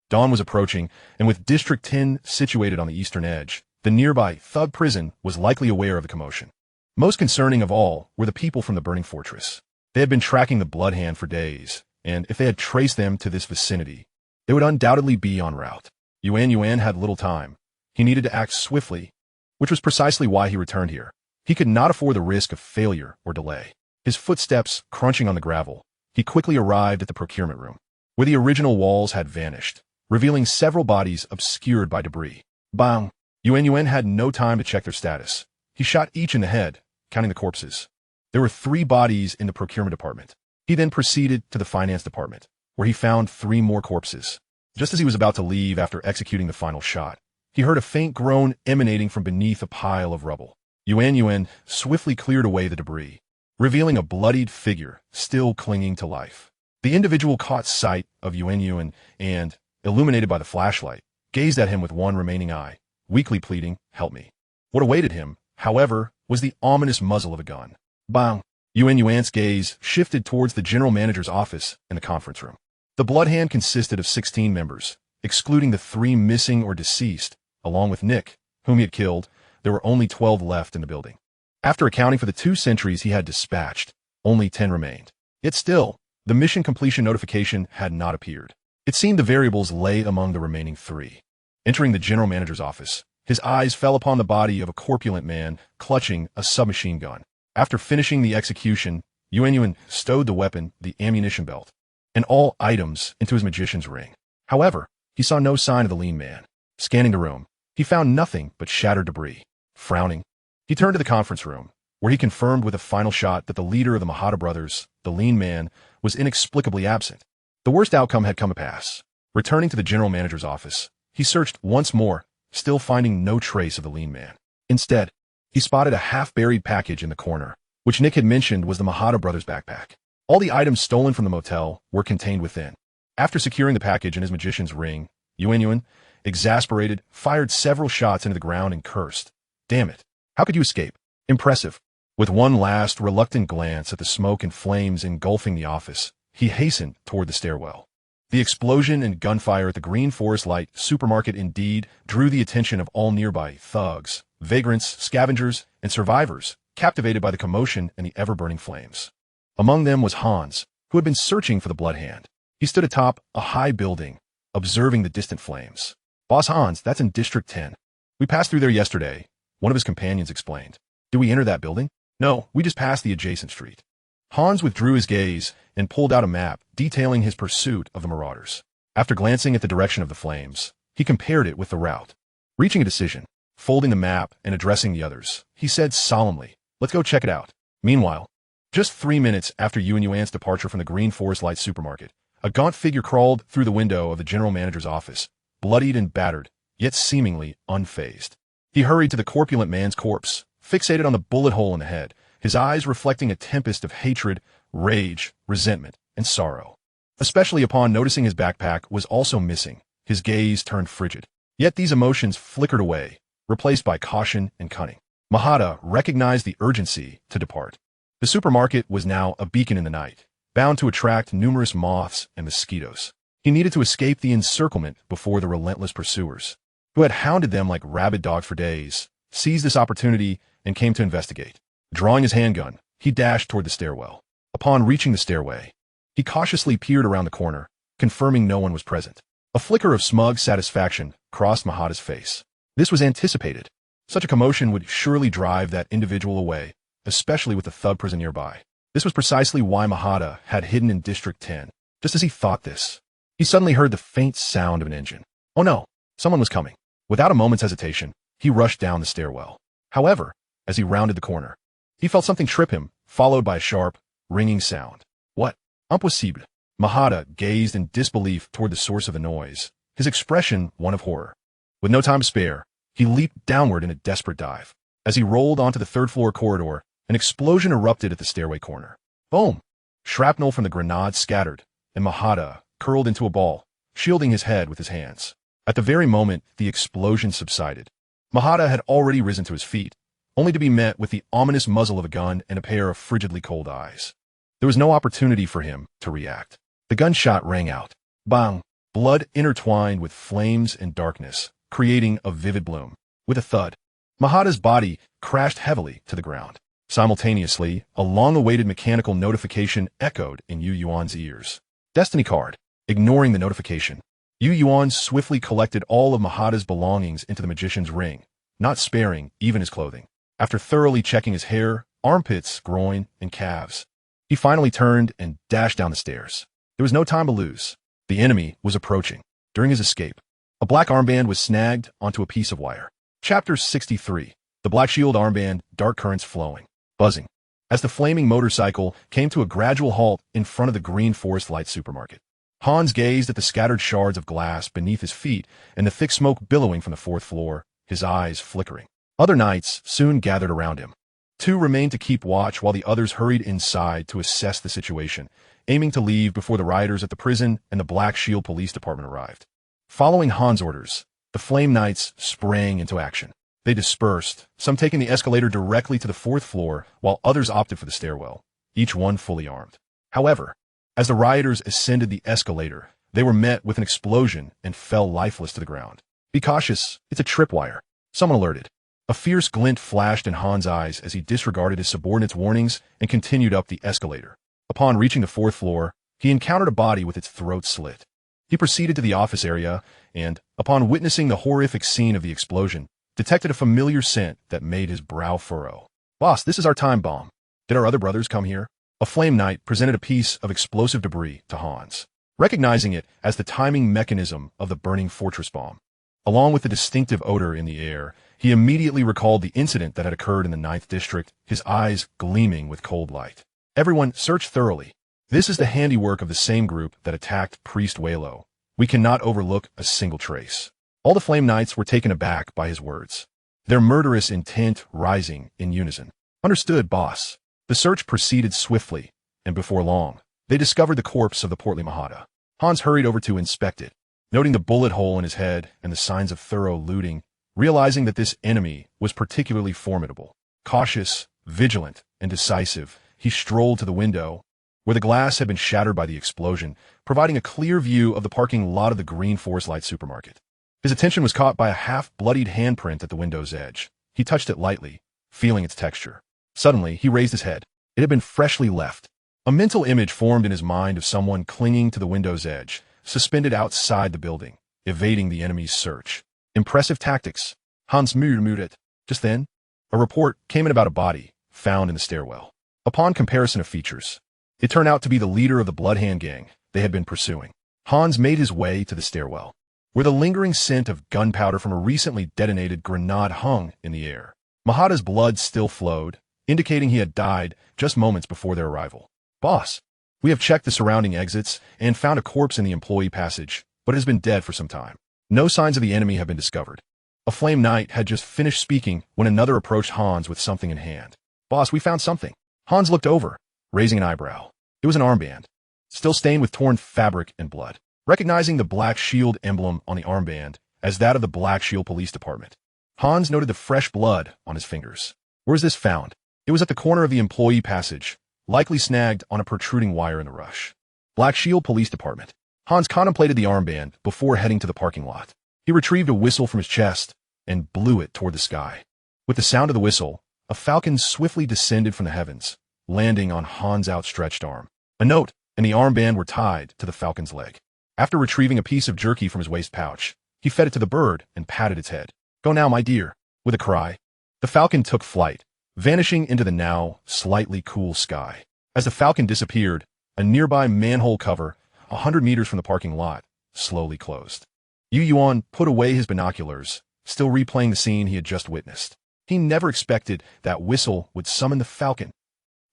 Dawn was approaching, and with District 10 situated on the eastern edge, the nearby thug prison was likely aware of the commotion. Most concerning of all were the people from the burning fortress. They had been tracking the Blood Hand for days, and if they had traced them to this vicinity, they would undoubtedly be en route. Yuan had little time. He needed to act swiftly, which was precisely why he returned here. He could not afford the risk of failure or delay. His footsteps crunching on the gravel, he quickly arrived at the procurement room, where the original walls had vanished, revealing several bodies obscured by debris. Bang! Yuan had no time to check their status. He shot each in the head, counting the corpses. There were 3 bodies in the procurement department. He then proceeded to the finance department, where he found 3 more corpses. Just as he was about to leave after executing the final shot, he heard a faint groan emanating from beneath a pile of rubble. Yuan swiftly cleared away the debris, revealing a bloodied figure still clinging to life. The individual caught sight of Yuan and, illuminated by the flashlight, gazed at him with one remaining eye, weakly pleading, "Help me." What awaited him, however, was the ominous muzzle of a gun. Bang! Yuan's gaze shifted towards the general manager's office in the conference room. The Blood Hand consisted of 16 members, excluding the 3 missing or deceased, along with Nick, whom he had killed. There were only 12 left in the building. After accounting for the 2 sentries he had dispatched, only 10 remained. Yet still, the mission completion notification had not appeared. It seemed the variables lay among the remaining 3. Entering the general manager's office, his eyes fell upon the body of a corpulent man clutching a submachine gun. After finishing the execution, Yuan stowed the weapon, the ammunition belt, and all items into his magician's ring. However, he saw no sign of the lean man. Scanning the room, he found nothing but shattered debris. Frowning, he turned to the conference room, where he confirmed with a final shot that the leader of the Mahata brothers, the lean man, was inexplicably absent. The worst outcome had come to pass. Returning to the general manager's office, he searched once more, still finding no trace of the lean man. Instead, he spotted a half-buried package in the corner, which Nick had mentioned was the Mahata brothers' backpack. All the items stolen from the motel were contained within. After securing the package in his magician's ring, Yuan, exasperated, fired several shots into the ground and cursed. "Damn it. How could you escape? Impressive." With one last reluctant glance at the smoke and flames engulfing the office, he hastened toward the stairwell. The explosion and gunfire at the Green Forest Light supermarket indeed drew the attention of all nearby thugs, vagrants, scavengers, and survivors, captivated by the commotion and the ever-burning flames. Among them was Hans, who had been searching for the Blood Hand. He stood atop a high building, observing the distant flames. "Boss Hans, that's in District 10. We passed through there yesterday," one of his companions explained. "Did we enter that building?" "No, we just passed the adjacent street." Hans withdrew his gaze and pulled out a map detailing his pursuit of the marauders. After glancing at the direction of the flames, he compared it with the route. Reaching a decision, folding the map and addressing the others, he said solemnly, "Let's go check it out." Meanwhile, just 3 minutes after Yuan's departure from the Green Forest Light supermarket, a gaunt figure crawled through the window of the general manager's office, bloodied and battered, yet seemingly unfazed. He hurried to the corpulent man's corpse, fixated on the bullet hole in the head, his eyes reflecting a tempest of hatred, rage, resentment, and sorrow. Especially upon noticing his backpack was also missing, his gaze turned frigid. Yet these emotions flickered away, replaced by caution and cunning. Mahata recognized the urgency to depart. The supermarket was now a beacon in the night, bound to attract numerous moths and mosquitoes. He needed to escape the encirclement before the relentless pursuers, who had hounded them like rabid dogs for days, seized this opportunity and came to investigate. Drawing his handgun, he dashed toward the stairwell. Upon reaching the stairway, he cautiously peered around the corner, confirming no one was present. A flicker of smug satisfaction crossed Mahata's face. This was anticipated. Such a commotion would surely drive that individual away, especially with the thug prison nearby. This was precisely why Mahata had hidden in District 10. Just as he thought this, he suddenly heard the faint sound of an engine. Oh no, someone was coming. Without a moment's hesitation, he rushed down the stairwell. However, as he rounded the corner, he felt something trip him, followed by a sharp, ringing sound. What? Impossible. Mahata gazed in disbelief toward the source of the noise, his expression one of horror. With no time to spare, he leaped downward in a desperate dive. As he rolled onto the third-floor corridor, an explosion erupted at the stairway corner. Boom! Shrapnel from the grenade scattered, and Mahata curled into a ball, shielding his head with his hands. At the very moment the explosion subsided, Mahata had already risen to his feet, only to be met with the ominous muzzle of a gun and a pair of frigidly cold eyes. There was no opportunity for him to react. The gunshot rang out. Bang! Blood intertwined with flames and darkness, creating a vivid bloom. With a thud, Mahata's body crashed heavily to the ground. Simultaneously, a long-awaited mechanical notification echoed in Yuan's ears. Destiny card. Ignoring the notification, Yuan swiftly collected all of Mahata's belongings into the magician's ring, not sparing even his clothing. After thoroughly checking his hair, armpits, groin, and calves, he finally turned and dashed down the stairs. There was no time to lose. The enemy was approaching. During his escape, a black armband was snagged onto a piece of wire. Chapter 63. The Black Shield Armband, Dark Currents Flowing. Buzzing. As the flaming motorcycle came to a gradual halt in front of the Green Forest Light supermarket, Hans gazed at the scattered shards of glass beneath his feet and the thick smoke billowing from the 4th floor, his eyes flickering. Other knights soon gathered around him. 2 remained to keep watch while the others hurried inside to assess the situation, aiming to leave before the rioters at the prison and the Black Shield Police Department arrived. Following Hans' orders, the Flame Knights sprang into action. They dispersed, some taking the escalator directly to the 4th floor, while others opted for the stairwell, each one fully armed. However, as the rioters ascended the escalator, they were met with an explosion and fell lifeless to the ground. Be cautious, it's a tripwire, someone alerted. A fierce glint flashed in Han's eyes as he disregarded his subordinates' warnings and continued up the escalator. Upon reaching the 4th floor, he encountered a body with its throat slit. He proceeded to the office area and, upon witnessing the horrific scene of the explosion, detected a familiar scent that made his brow furrow. "Boss, this is our time bomb. Did our other brothers come here?" A flame knight presented a piece of explosive debris to Hans, recognizing it as the timing mechanism of the burning fortress bomb. Along with the distinctive odor in the air, he immediately recalled the incident that had occurred in the 9th District, his eyes gleaming with cold light. "Everyone, search thoroughly. This is the handiwork of the same group that attacked Priest Waylo. We cannot overlook a single trace." All the flame knights were taken aback by his words, their murderous intent rising in unison. "Understood, boss." The search proceeded swiftly, and before long, they discovered the corpse of the portly Mahata. Hans hurried over to inspect it, noting the bullet hole in his head and the signs of thorough looting, realizing that this enemy was particularly formidable. Cautious, vigilant, and decisive, he strolled to the window, where the glass had been shattered by the explosion, providing a clear view of the parking lot of the Green Forest Light supermarket. His attention was caught by a half-bloodied handprint at the window's edge. He touched it lightly, feeling its texture. Suddenly, he raised his head. It had been freshly left. A mental image formed in his mind of someone clinging to the window's edge, suspended outside the building, evading the enemy's search. Impressive tactics. Hans murmured it. Just then, a report came in about a body found in the stairwell. Upon comparison of features, it turned out to be the leader of the Bloodhand gang they had been pursuing. Hans made his way to the stairwell, where the lingering scent of gunpowder from a recently detonated grenade hung in the air. Mahata's blood still flowed, indicating he had died just moments before their arrival. "Boss, we have checked the surrounding exits and found a corpse in the employee passage, but it has been dead for some time. No signs of the enemy have been discovered." A flame knight had just finished speaking when another approached Hans with something in hand. "Boss, we found something." Hans looked over, raising an eyebrow. It was an armband, still stained with torn fabric and blood. Recognizing the Black Shield emblem on the armband as that of the Black Shield Police Department, Hans noted the fresh blood on his fingers. "Where is this found?" It was at the corner of the employee passage, likely snagged on a protruding wire in the rush. Black Shield Police Department. Hans contemplated the armband before heading to the parking lot. He retrieved a whistle from his chest and blew it toward the sky. With the sound of the whistle, a falcon swiftly descended from the heavens, landing on Hans' outstretched arm. A note and the armband were tied to the falcon's leg. After retrieving a piece of jerky from his waist pouch, he fed it to the bird and patted its head. "Go now, my dear." With a cry, the falcon took flight, vanishing into the now slightly cool sky. As the falcon disappeared, a nearby manhole cover, 100 meters from the parking lot, slowly closed. Yuan put away his binoculars, still replaying the scene he had just witnessed. He never expected that whistle would summon the falcon.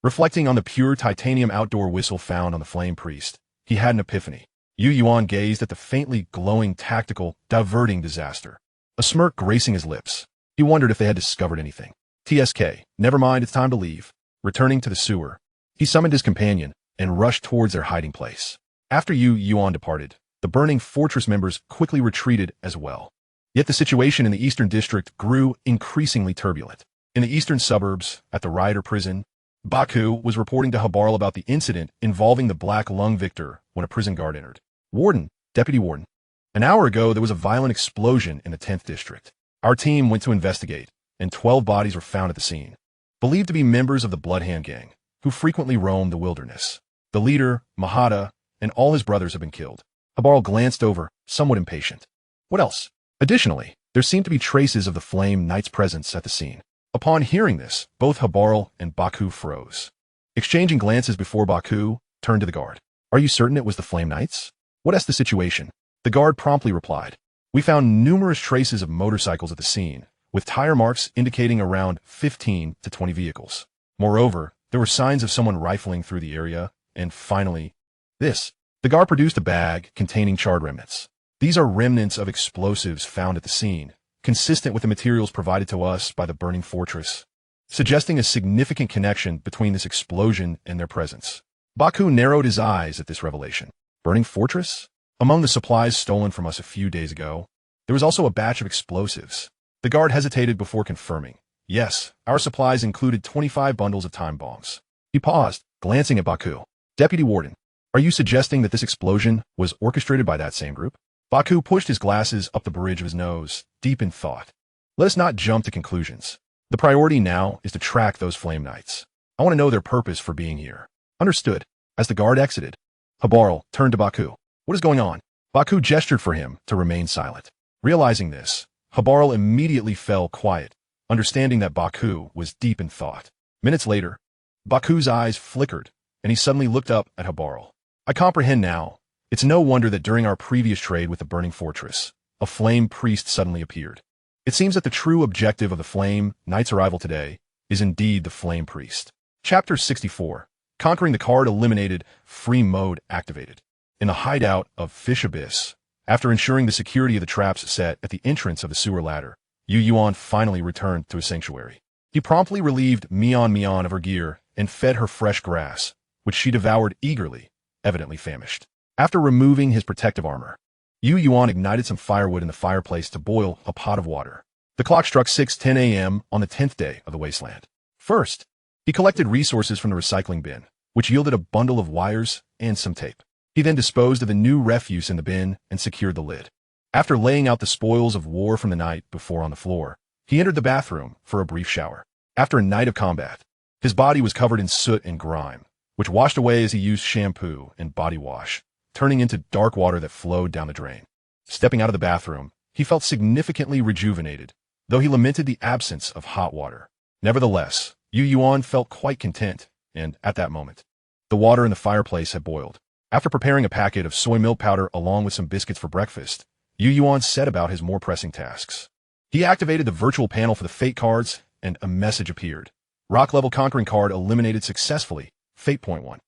Reflecting on the pure titanium outdoor whistle found on the Flame Priest, he had an epiphany. Yuan gazed at the faintly glowing tactical, diverting disaster, a smirk gracing his lips. He wondered if they had discovered anything. "TSK, never mind, it's time to leave." Returning to the sewer, he summoned his companion and rushed towards their hiding place. After Yuan departed, the burning fortress members quickly retreated as well. Yet the situation in the Eastern District grew increasingly turbulent. In the eastern suburbs, at the rioter prison, Baku was reporting to Habarl about the incident involving the Black Lung victor when a prison guard entered. "Warden, Deputy Warden, an hour ago there was a violent explosion in the 10th District. Our team went to investigate, and 12 bodies were found at the scene, believed to be members of the Bloodhand gang, who frequently roam the wilderness. The leader, Mahata, and all his brothers have been killed." Habarl glanced over, somewhat impatient. "What else?" Additionally, there seemed to be traces of the Flame Knight's presence at the scene. Upon hearing this, both Habarl and Baku froze. Exchanging glances before Baku turned to the guard. "Are you certain it was the Flame Knights? What is the situation?" The guard promptly replied, "We found numerous traces of motorcycles at the scene, with tire marks indicating around 15 to 20 vehicles. Moreover, there were signs of someone rifling through the area, and finally, this." The guard produced a bag containing charred remnants. "These are remnants of explosives found at the scene, consistent with the materials provided to us by the burning fortress, suggesting a significant connection between this explosion and their presence." Baku narrowed his eyes at this revelation. "Burning fortress? Among the supplies stolen from us a few days ago, there was also a batch of explosives." The guard hesitated before confirming. "Yes, our supplies included 25 bundles of time bombs." He paused, glancing at Baku. "Deputy Warden, are you suggesting that this explosion was orchestrated by that same group?" Baku pushed his glasses up the bridge of his nose, deep in thought. Let us not jump to conclusions. The priority now is to track those flame knights. I want to know their purpose for being here. Understood. As the guard exited, Habarl turned to Baku. What is going on? Baku gestured for him to remain silent. Realizing this, Habarl immediately fell quiet, understanding that Baku was deep in thought. Minutes later, Baku's eyes flickered, and he suddenly looked up at Habarl. I comprehend now. It's no wonder that during our previous trade with the Burning Fortress, a flame priest suddenly appeared. It seems that the true objective of the Flame Knight's arrival today is indeed the Flame Priest. Chapter 64. Conquering the card eliminated, free mode activated. In the hideout of Fish Abyss, after ensuring the security of the traps set at the entrance of the sewer ladder, Yuan finally returned to his sanctuary. He promptly relieved Mian of her gear and fed her fresh grass, which she devoured eagerly, evidently famished. After removing his protective armor, Yuan ignited some firewood in the fireplace to boil a pot of water. The clock struck 6:10 a.m. on the 10th day of the Wasteland. First, he collected resources from the recycling bin, which yielded a bundle of wires and some tape. He then disposed of the new refuse in the bin and secured the lid. After laying out the spoils of war from the night before on the floor, he entered the bathroom for a brief shower. After a night of combat, his body was covered in soot and grime, which washed away as he used shampoo and body wash, turning into dark water that flowed down the drain. Stepping out of the bathroom, he felt significantly rejuvenated, though he lamented the absence of hot water. Nevertheless, Yuan felt quite content, and at that moment, the water in the fireplace had boiled. After preparing a packet of soy milk powder along with some biscuits for breakfast, Yuan set about his more pressing tasks. He activated the virtual panel for the fate cards, and a message appeared. Rock-level conquering card eliminated successfully. Fate point 1.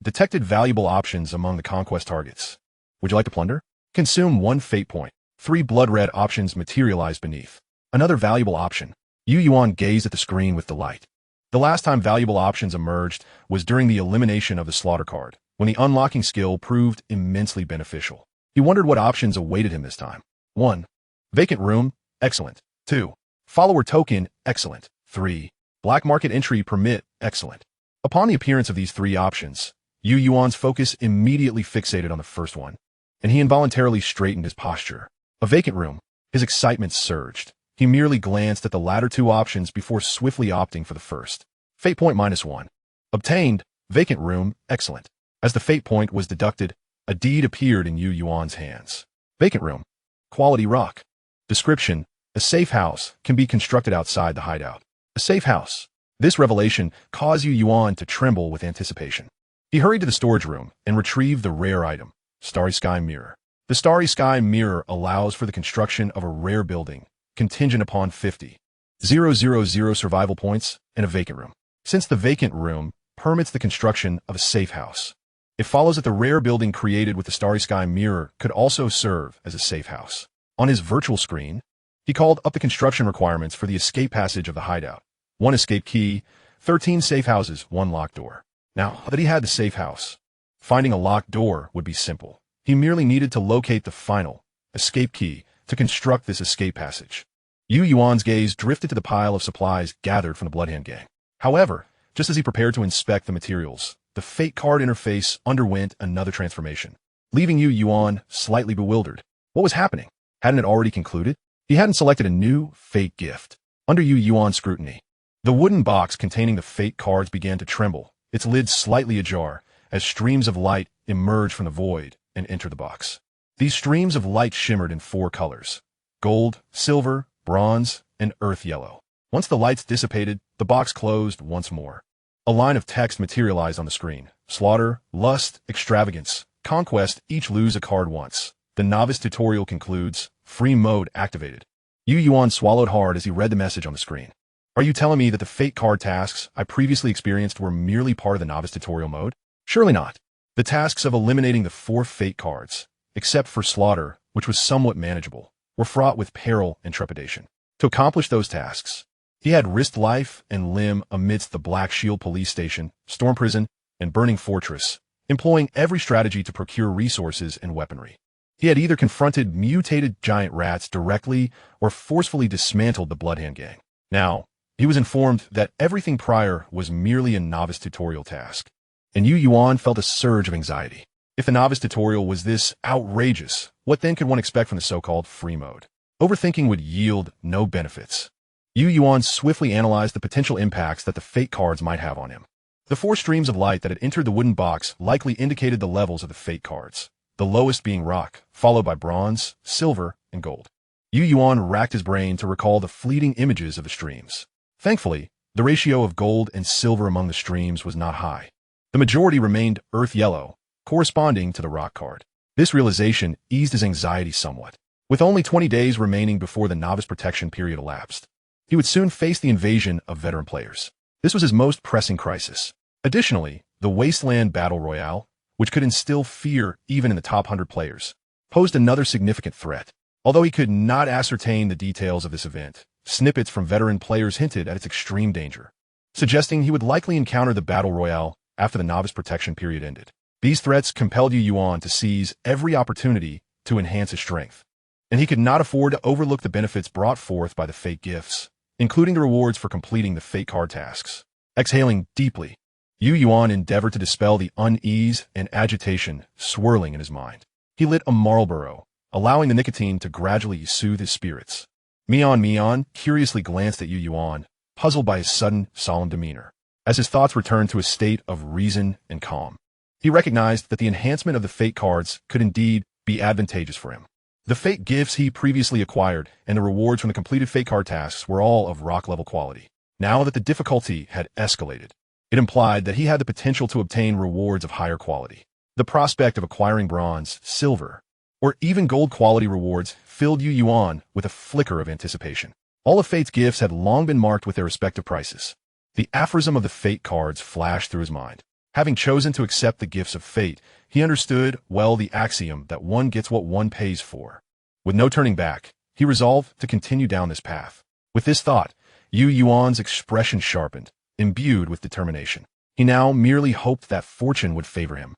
Detected valuable options among the conquest targets. Would you like to plunder? Consume 1 fate point. 3 blood-red options materialized beneath. Another valuable option. Yuan gazed at the screen with delight. The last time valuable options emerged was during the elimination of the slaughter card, when the unlocking skill proved immensely beneficial. He wondered what options awaited him this time. 1. Vacant room, excellent. 2. Follower token, excellent. 3. Black market entry permit, excellent. Upon the appearance of these 3 options, Yuan's focus immediately fixated on the first one, and he involuntarily straightened his posture. A vacant room. His excitement surged. He merely glanced at the latter 2 options before swiftly opting for the first. Fate point -1. Obtained, vacant room, excellent. As the fate point was deducted, a deed appeared in Yuan's hands. Vacant room. Quality rock. Description: a safe house can be constructed outside the hideout. A safe house. This revelation caused Yuan to tremble with anticipation. He hurried to the storage room and retrieved the rare item, Starry Sky Mirror. The Starry Sky Mirror allows for the construction of a rare building, contingent upon 50,000 survival points and a vacant room. Since the vacant room permits the construction of a safe house, it follows that the rare building created with the Starry Sky Mirror could also serve as a safe house. On his virtual screen, he called up the construction requirements for the escape passage of the hideout. 1 escape key, 13 safe houses, 1 locked door. Now that he had the safe house, finding a locked door would be simple. He merely needed to locate the final escape key to construct this escape passage. Yuan's gaze drifted to the pile of supplies gathered from the Bloodhand gang. However, just as he prepared to inspect the materials, the fate card interface underwent another transformation, leaving Yuan slightly bewildered. What was happening? Hadn't it already concluded? He hadn't selected a new fate gift. Under Yuan's scrutiny, the wooden box containing the fate cards began to tremble, its lid slightly ajar, as streams of light emerged from the void and entered the box. These streams of light shimmered in 4 colors: gold, silver, bronze, and earth yellow. Once the lights dissipated, the box closed once more. A line of text materialized on the screen. Slaughter, lust, extravagance, conquest, each lose a card once. The novice tutorial concludes. Free mode activated. Yuan swallowed hard as he read the message on the screen. Are you telling me that the fate card tasks I previously experienced were merely part of the novice tutorial mode? Surely not. The tasks of eliminating the 4 fate cards, except for slaughter, which was somewhat manageable, were fraught with peril and trepidation. To accomplish those tasks, he had risked life and limb amidst the Black Shield police station, storm prison, and burning fortress, employing every strategy to procure resources and weaponry. He had either confronted mutated giant rats directly or forcefully dismantled the Bloodhand gang. Now, he was informed that everything prior was merely a novice tutorial task, and Yuan felt a surge of anxiety. If the novice tutorial was this outrageous, what then could one expect from the so-called free mode? Overthinking would yield no benefits. Yuan swiftly analyzed the potential impacts that the fate cards might have on him. The 4 streams of light that had entered the wooden box likely indicated the levels of the fate cards, the lowest being rock, followed by bronze, silver, and gold. Yuan racked his brain to recall the fleeting images of the streams. Thankfully, the ratio of gold and silver among the streams was not high. The majority remained earth yellow, corresponding to the rock card. This realization eased his anxiety somewhat. With only 20 days remaining before the novice protection period elapsed, he would soon face the invasion of veteran players. This was his most pressing crisis. Additionally, the Wasteland Battle Royale, which could instill fear even in the top 100 players, posed another significant threat. Although he could not ascertain the details of this event, snippets from veteran players hinted at its extreme danger, suggesting he would likely encounter the Battle Royale after the novice protection period ended. These threats compelled Yuan to seize every opportunity to enhance his strength, and he could not afford to overlook the benefits brought forth by the fate gifts, including the rewards for completing the fate card tasks. Exhaling deeply, Yuan endeavored to dispel the unease and agitation swirling in his mind. He lit a Marlboro, allowing the nicotine to gradually soothe his spirits. Mian curiously glanced at Yuan, puzzled by his sudden, solemn demeanor. As his thoughts returned to a state of reason and calm, he recognized that the enhancement of the fate cards could indeed be advantageous for him. The fate gifts he previously acquired and the rewards from the completed fate card tasks were all of rock-level quality. Now that the difficulty had escalated, it implied that he had the potential to obtain rewards of higher quality. The prospect of acquiring bronze, silver, or even gold quality rewards filled Yuan with a flicker of anticipation. All of Fate's gifts had long been marked with their respective prices. The aphorism of the Fate cards flashed through his mind. Having chosen to accept the gifts of Fate, he understood well the axiom that one gets what one pays for. With no turning back, he resolved to continue down this path. With this thought, Yuan's expression sharpened, imbued with determination. He now merely hoped that fortune would favor him,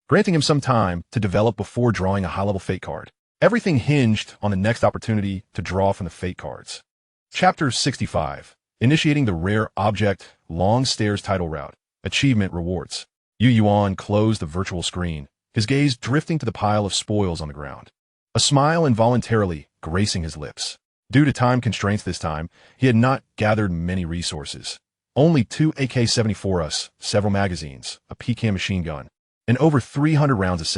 granting him some time to develop before drawing a high-level Fate card. Everything hinged on the next opportunity to draw from the Fate cards. Chapter 65. Initiating the Rare Object Long Stairs Title Route. Achievement Rewards. Yuan closed the virtual screen, his gaze drifting to the pile of spoils on the ground. A smile involuntarily gracing his lips. Due to time constraints this time, he had not gathered many resources. Only 2 AK-74s, several magazines, a PCAM machine gun, and over 300 rounds of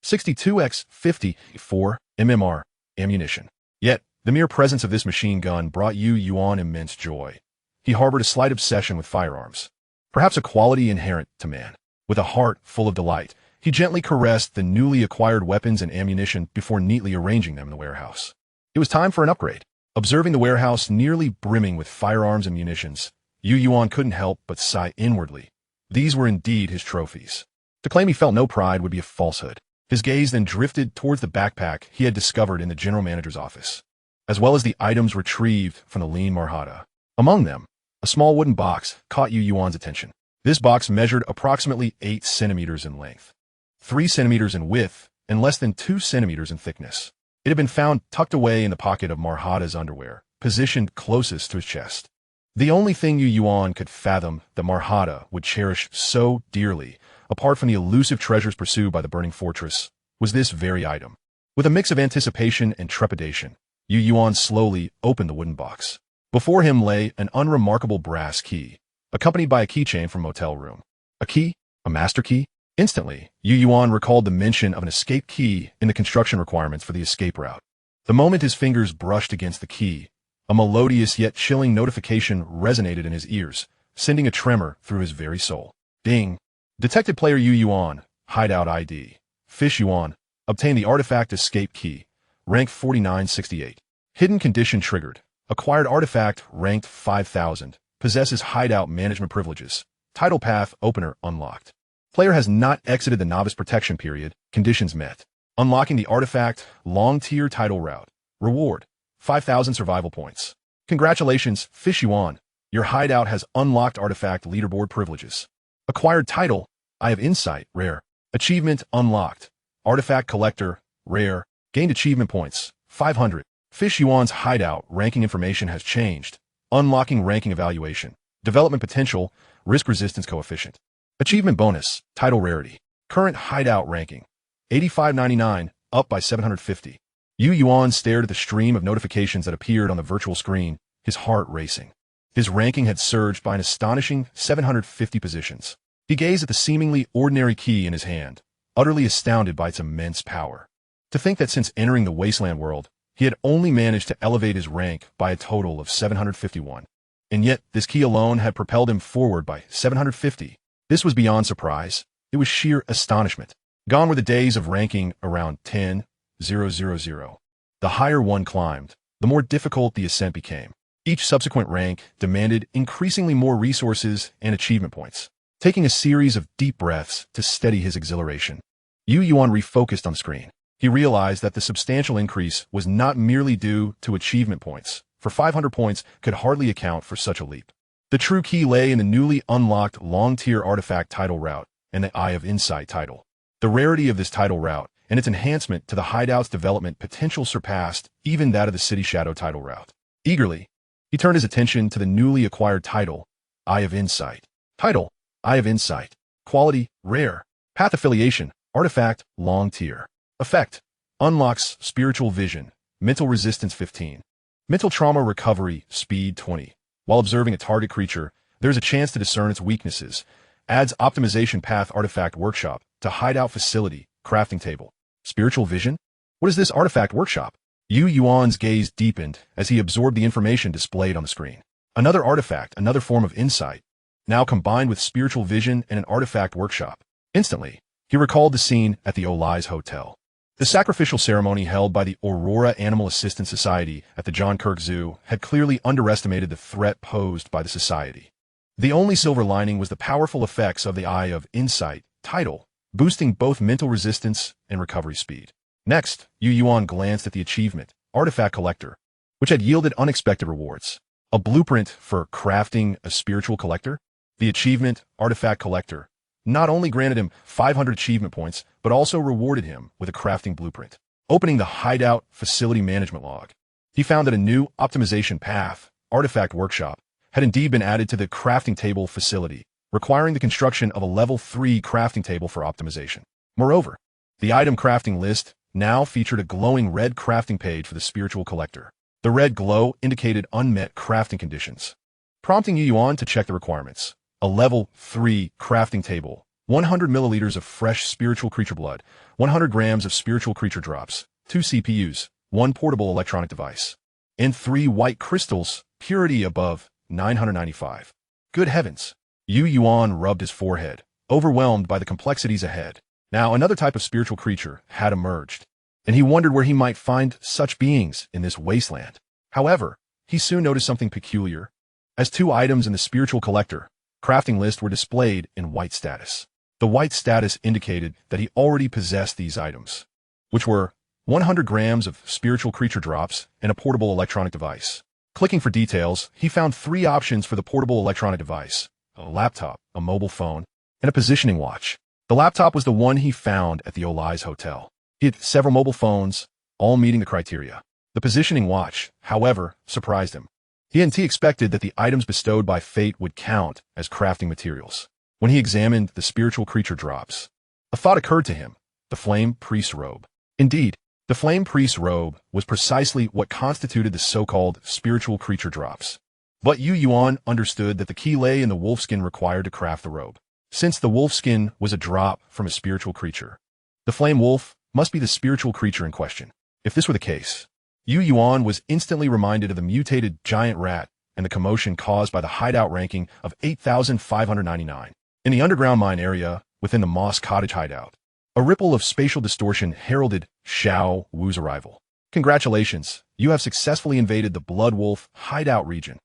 7.62x54 MMR ammunition. Yet, the mere presence of this machine gun brought Yuan immense joy. He harbored a slight obsession with firearms, perhaps a quality inherent to man. With a heart full of delight, he gently caressed the newly acquired weapons and ammunition before neatly arranging them in the warehouse. It was time for an upgrade. Observing the warehouse nearly brimming with firearms and munitions, Yuan couldn't help but sigh inwardly. These were indeed his trophies. To claim he felt no pride would be a falsehood. His gaze then drifted towards the backpack he had discovered in the general manager's office, as well as the items retrieved from the lean Marhada. Among them, a small wooden box caught Yuan's attention. This box measured approximately 8 centimeters in length, 3 centimeters in width, and less than 2 centimeters in thickness. It had been found tucked away in the pocket of Marhada's underwear, positioned closest to his chest. The only thing Yuan could fathom that Marhada would cherish so dearly, apart from the elusive treasures pursued by the burning fortress, was this very item. With a mix of anticipation and trepidation, Yuan slowly opened the wooden box. Before him lay an unremarkable brass key, accompanied by a keychain from motel room. A key? A master key? Instantly, Yuan recalled the mention of an escape key in the construction requirements for the escape route. The moment his fingers brushed against the key, a melodious yet chilling notification resonated in his ears, sending a tremor through his very soul. Ding! Detected player Yuan, hideout ID. Fish Yuan, obtained the artifact escape key, rank 4968. Hidden condition triggered. Acquired artifact ranked 5000. Possesses hideout management privileges. Title path opener unlocked. Player has not exited the novice protection period. Conditions met. Unlocking the artifact long tier title route. Reward 5000 survival points. Congratulations, Fish Yuan. Your hideout has unlocked artifact leaderboard privileges. Acquired title, Eye of Insight, rare. Achievement unlocked. Artifact collector, rare. Gained achievement points, 500. Fish Yuan's hideout ranking information has changed. Unlocking ranking evaluation. Development potential, risk resistance coefficient. Achievement bonus, title rarity. Current hideout ranking, 8599, up by 750. Yuan stared at the stream of notifications that appeared on the virtual screen, his heart racing. His ranking had surged by an astonishing 750 positions. He gazed at the seemingly ordinary key in his hand, utterly astounded by its immense power. To think that since entering the Wasteland world, he had only managed to elevate his rank by a total of 751. And yet, this key alone had propelled him forward by 750. This was beyond surprise. It was sheer astonishment. Gone were the days of ranking around 10,000. The higher one climbed, the more difficult the ascent became. Each subsequent rank demanded increasingly more resources and achievement points. Taking a series of deep breaths to steady his exhilaration, Yuan refocused on the screen. He realized that the substantial increase was not merely due to achievement points, for 500 points could hardly account for such a leap. The true key lay in the newly unlocked long-tier artifact title route and the Eye of Insight title. The rarity of this title route and its enhancement to the hideout's development potential surpassed even that of the City Shadow title route. Eagerly, he turned his attention to the newly acquired title, Eye of Insight. Title, Eye of Insight. Quality, rare. Path affiliation, artifact, long tier. Effect, unlocks spiritual vision, mental resistance 15. Mental trauma recovery, speed 20. While observing a target creature, there is a chance to discern its weaknesses. Adds optimization path artifact workshop to hideout facility, crafting table. Spiritual vision? What is this artifact workshop? Yuan's gaze deepened as he absorbed the information displayed on the screen. Another artifact, another form of insight, now combined with spiritual vision and an artifact workshop. Instantly, he recalled the scene at the Olais Hotel. The sacrificial ceremony held by the Aurora Animal Assistance Society at the John Kirk Zoo had clearly underestimated the threat posed by the society. The only silver lining was the powerful effects of the Eye of Insight title, boosting both mental resistance and recovery speed. Next, Yuan glanced at the achievement, Artifact Collector, which had yielded unexpected rewards. A blueprint for crafting a spiritual collector? The achievement, Artifact Collector, not only granted him 500 achievement points, but also rewarded him with a crafting blueprint. Opening the hideout facility management log, he found that a new optimization path, Artifact Workshop, had indeed been added to the crafting table facility, requiring the construction of a level 3 crafting table for optimization. Moreover, the item crafting list now featured a glowing red crafting page for the spiritual collector. The red glow indicated unmet crafting conditions, prompting Yuan to check the requirements. A level 3 crafting table, 100 milliliters of fresh spiritual creature blood, 100 grams of spiritual creature drops, 2 CPUs, 1 portable electronic device, and 3 white crystals, purity above 995. Good heavens! Yuan rubbed his forehead, overwhelmed by the complexities ahead. Now another type of spiritual creature had emerged, and he wondered where he might find such beings in this wasteland. However, he soon noticed something peculiar, as 2 items in the spiritual collector crafting list were displayed in white status. The white status indicated that he already possessed these items, which were 100 grams of spiritual creature drops and a portable electronic device. Clicking for details, he found 3 options for the portable electronic device: a laptop, a mobile phone, and a positioning watch. The laptop was the one he found at the Olais Hotel. He had several mobile phones, all meeting the criteria. The positioning watch, however, surprised him. He hadn't expected that the items bestowed by fate would count as crafting materials. When he examined the spiritual creature drops, a thought occurred to him: the Flame Priest's robe. Indeed, the Flame Priest's robe was precisely what constituted the so-called spiritual creature drops. But Yuan understood that the key lay in the wolfskin required to craft the robe. Since the wolfskin was a drop from a spiritual creature, the Flame Wolf must be the spiritual creature in question. If this were the case, Yuan was instantly reminded of the mutated giant rat and the commotion caused by the hideout ranking of 8,599. In the underground mine area within the Moss Cottage hideout, a ripple of spatial distortion heralded Xiao Wu's arrival. Congratulations, you have successfully invaded the Blood Wolf hideout region.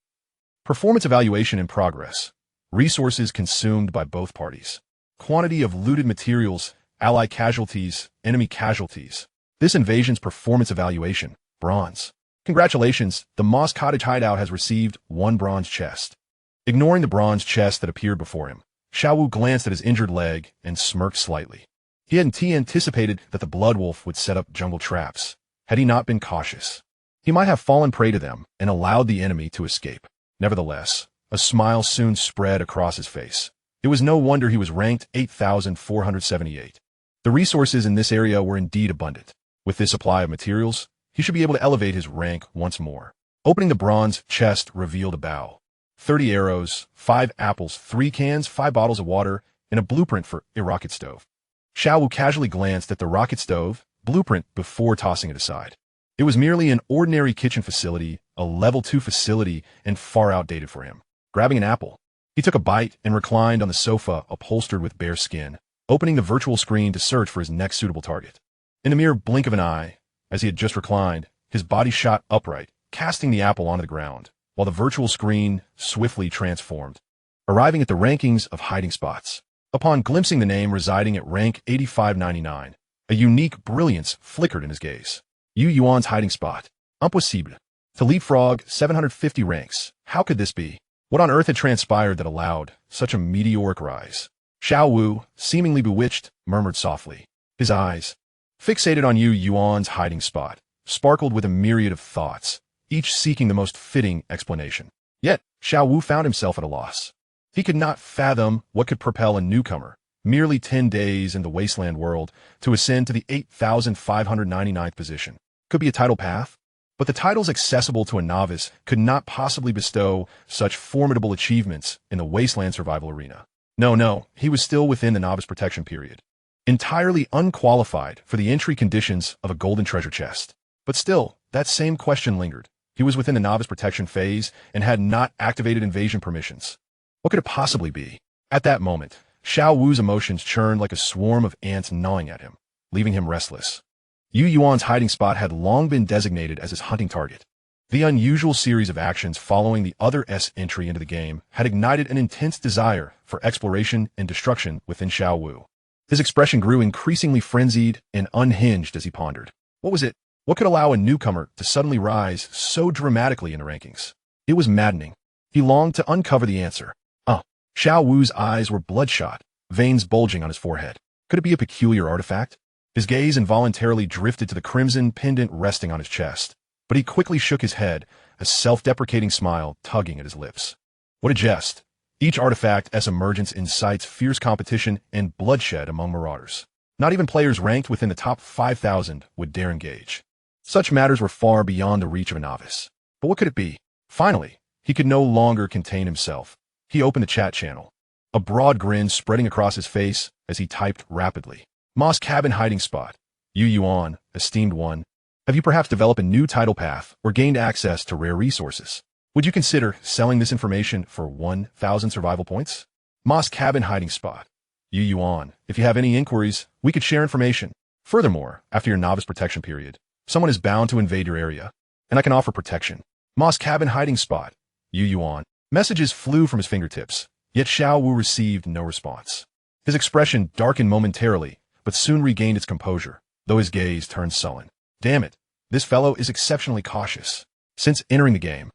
Performance evaluation in progress. Resources consumed by both parties. Quantity of looted materials, ally casualties, enemy casualties. This invasion's performance evaluation. Bronze. Congratulations, the Moss Cottage hideout has received 1 bronze chest. Ignoring the bronze chest that appeared before him, Xiao Wu glanced at his injured leg and smirked slightly. He hadn't anticipated that the Blood Wolf would set up jungle traps. Had he not been cautious, he might have fallen prey to them and allowed the enemy to escape. Nevertheless, a smile soon spread across his face. It was no wonder he was ranked 8,478. The resources in this area were indeed abundant. With this supply of materials, he should be able to elevate his rank once more. Opening the bronze chest revealed a bow. 30 arrows, 5 apples, 3 cans, 5 bottles of water, and a blueprint for a rocket stove. Xiao Wu casually glanced at the rocket stove blueprint before tossing it aside. It was merely an ordinary kitchen facility, a level 2 facility, and far outdated for him. Grabbing an apple, he took a bite and reclined on the sofa upholstered with bare skin, opening the virtual screen to search for his next suitable target. In a mere blink of an eye, as he had just reclined, his body shot upright, casting the apple onto the ground, while the virtual screen swiftly transformed, arriving at the rankings of hiding spots. Upon glimpsing the name residing at rank 8599, a unique brilliance flickered in his gaze. Yuan's hiding spot. Impossible. To leapfrog 750 ranks. How could this be? What on earth had transpired that allowed such a meteoric rise? Xiao Wu, seemingly bewitched, murmured softly. His eyes, fixated on Yuan's hiding spot, sparkled with a myriad of thoughts, each seeking the most fitting explanation. Yet, Xiao Wu found himself at a loss. He could not fathom what could propel a newcomer, merely 10 days in the Wasteland world, to ascend to the 8,599th position. Could be a title path, but the titles accessible to a novice could not possibly bestow such formidable achievements in the Wasteland survival arena. No, he was still within the novice protection period, entirely unqualified for the entry conditions of a golden treasure chest. But still, that same question lingered. He was within the novice protection phase and had not activated invasion permissions. What could it possibly be? At that moment, Xiao Wu's emotions churned like a swarm of ants gnawing at him, leaving him restless. Yuan's hiding spot had long been designated as his hunting target. The unusual series of actions following the other S entry into the game had ignited an intense desire for exploration and destruction within Xiao Wu. His expression grew increasingly frenzied and unhinged as he pondered. What was it? What could allow a newcomer to suddenly rise so dramatically in the rankings? It was maddening. He longed to uncover the answer. Xiao Wu's eyes were bloodshot, veins bulging on his forehead. Could it be a peculiar artifact? His gaze involuntarily drifted to the crimson pendant resting on his chest, but he quickly shook his head, a self-deprecating smile tugging at his lips. What a jest! Each artifact as emergence incites fierce competition and bloodshed among marauders. Not even players ranked within the top 5,000 would dare engage. Such matters were far beyond the reach of a novice. But what could it be? Finally, he could no longer contain himself. He opened the chat channel, a broad grin spreading across his face as he typed rapidly. Moss Cabin hiding spot. Yuan, esteemed one. Have you perhaps developed a new title path or gained access to rare resources? Would you consider selling this information for 1,000 survival points? Moss Cabin hiding spot. Yuan, if you have any inquiries, we could share information. Furthermore, after your novice protection period, someone is bound to invade your area, and I can offer protection. Moss Cabin hiding spot. Yuan. Messages flew from his fingertips, yet Xiao Wu received no response. His expression darkened momentarily, but soon regained its composure, though his gaze turned sullen. Damn it, this fellow is exceptionally cautious. Since entering the game,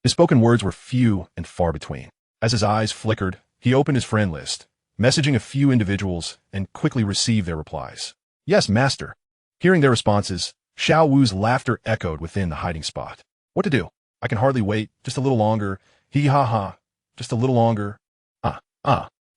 his spoken words were few and far between. As his eyes flickered, he opened his friend list, messaging a few individuals, and quickly received their replies. Yes, master. Hearing their responses, Xiao Wu's laughter echoed within the hiding spot. What to do? I can hardly wait, just a little longer. Hee-ha-ha, just a little longer.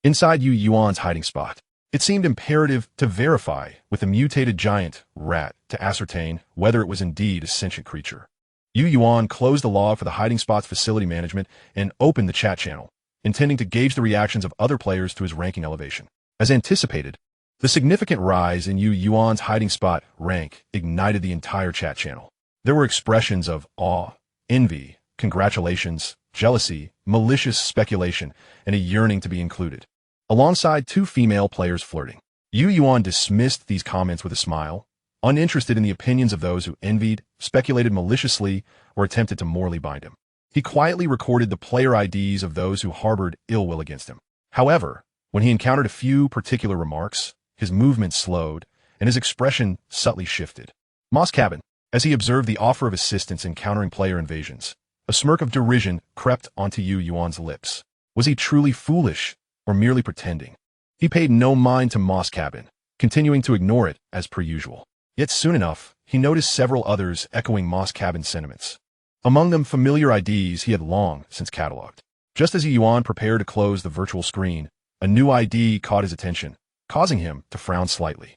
Inside Yuan's hiding spot, it seemed imperative to verify with the mutated giant rat to ascertain whether it was indeed a sentient creature. Yuan closed the log for the hiding spot's facility management and opened the chat channel, intending to gauge the reactions of other players to his ranking elevation. As anticipated, the significant rise in Yuan's hiding spot rank ignited the entire chat channel. There were expressions of awe, envy, congratulations, jealousy, malicious speculation, and a yearning to be included, alongside 2 female players flirting. Yuan dismissed these comments with a smile, uninterested in the opinions of those who envied, speculated maliciously, or attempted to morally bind him. He quietly recorded the player IDs of those who harbored ill will against him. However, when he encountered a few particular remarks, his movement slowed, and his expression subtly shifted. Moss Cabin, as he observed the offer of assistance in countering player invasions, a smirk of derision crept onto Yuan's lips. Was he truly foolish, or merely pretending? He paid no mind to Moss Cabin, continuing to ignore it as per usual. Yet soon enough, he noticed several others echoing Moss Cabin's sentiments. Among them familiar IDs he had long since cataloged. Just as Yuan prepared to close the virtual screen, a new ID caught his attention, causing him to frown slightly.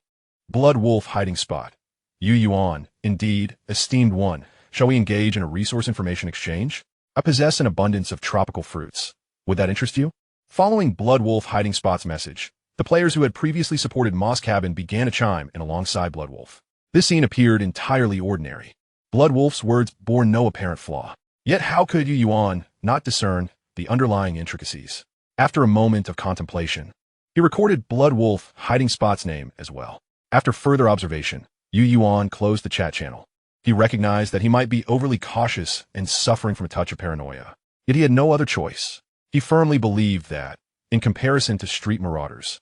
Blood Wolf hiding spot. Yuan, indeed, esteemed one. Shall we engage in a resource information exchange? I possess an abundance of tropical fruits. Would that interest you? Following Blood Wolf hiding spot's message, the players who had previously supported Moss Cabin began a chime in alongside Blood Wolf. This scene appeared entirely ordinary. Blood Wolf's words bore no apparent flaw. Yet how could Yuan not discern the underlying intricacies? After a moment of contemplation, he recorded Blood Wolf hiding spot's name as well. After further observation, Yuan closed the chat channel. He recognized that he might be overly cautious and suffering from a touch of paranoia. Yet he had no other choice. He firmly believed that, in comparison to street marauders,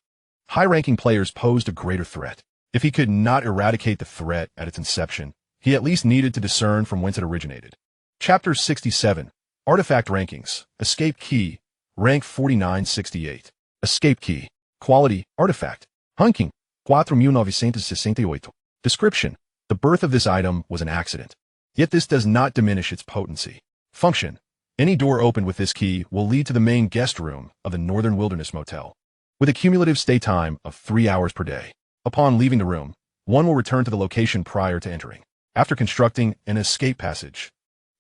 high-ranking players posed a greater threat. If he could not eradicate the threat at its inception, he at least needed to discern from whence it originated. Chapter 67. Artifact Rankings. Escape Key. Rank 4968. Escape Key. Quality. Artifact. Hunking. 4968. Description. The birth of this item was an accident. Yet this does not diminish its potency. Function. Any door opened with this key will lead to the main guest room of the Northern Wilderness Motel, with a cumulative stay time of 3 hours per day. Upon leaving the room, one will return to the location prior to entering, after constructing an escape passage.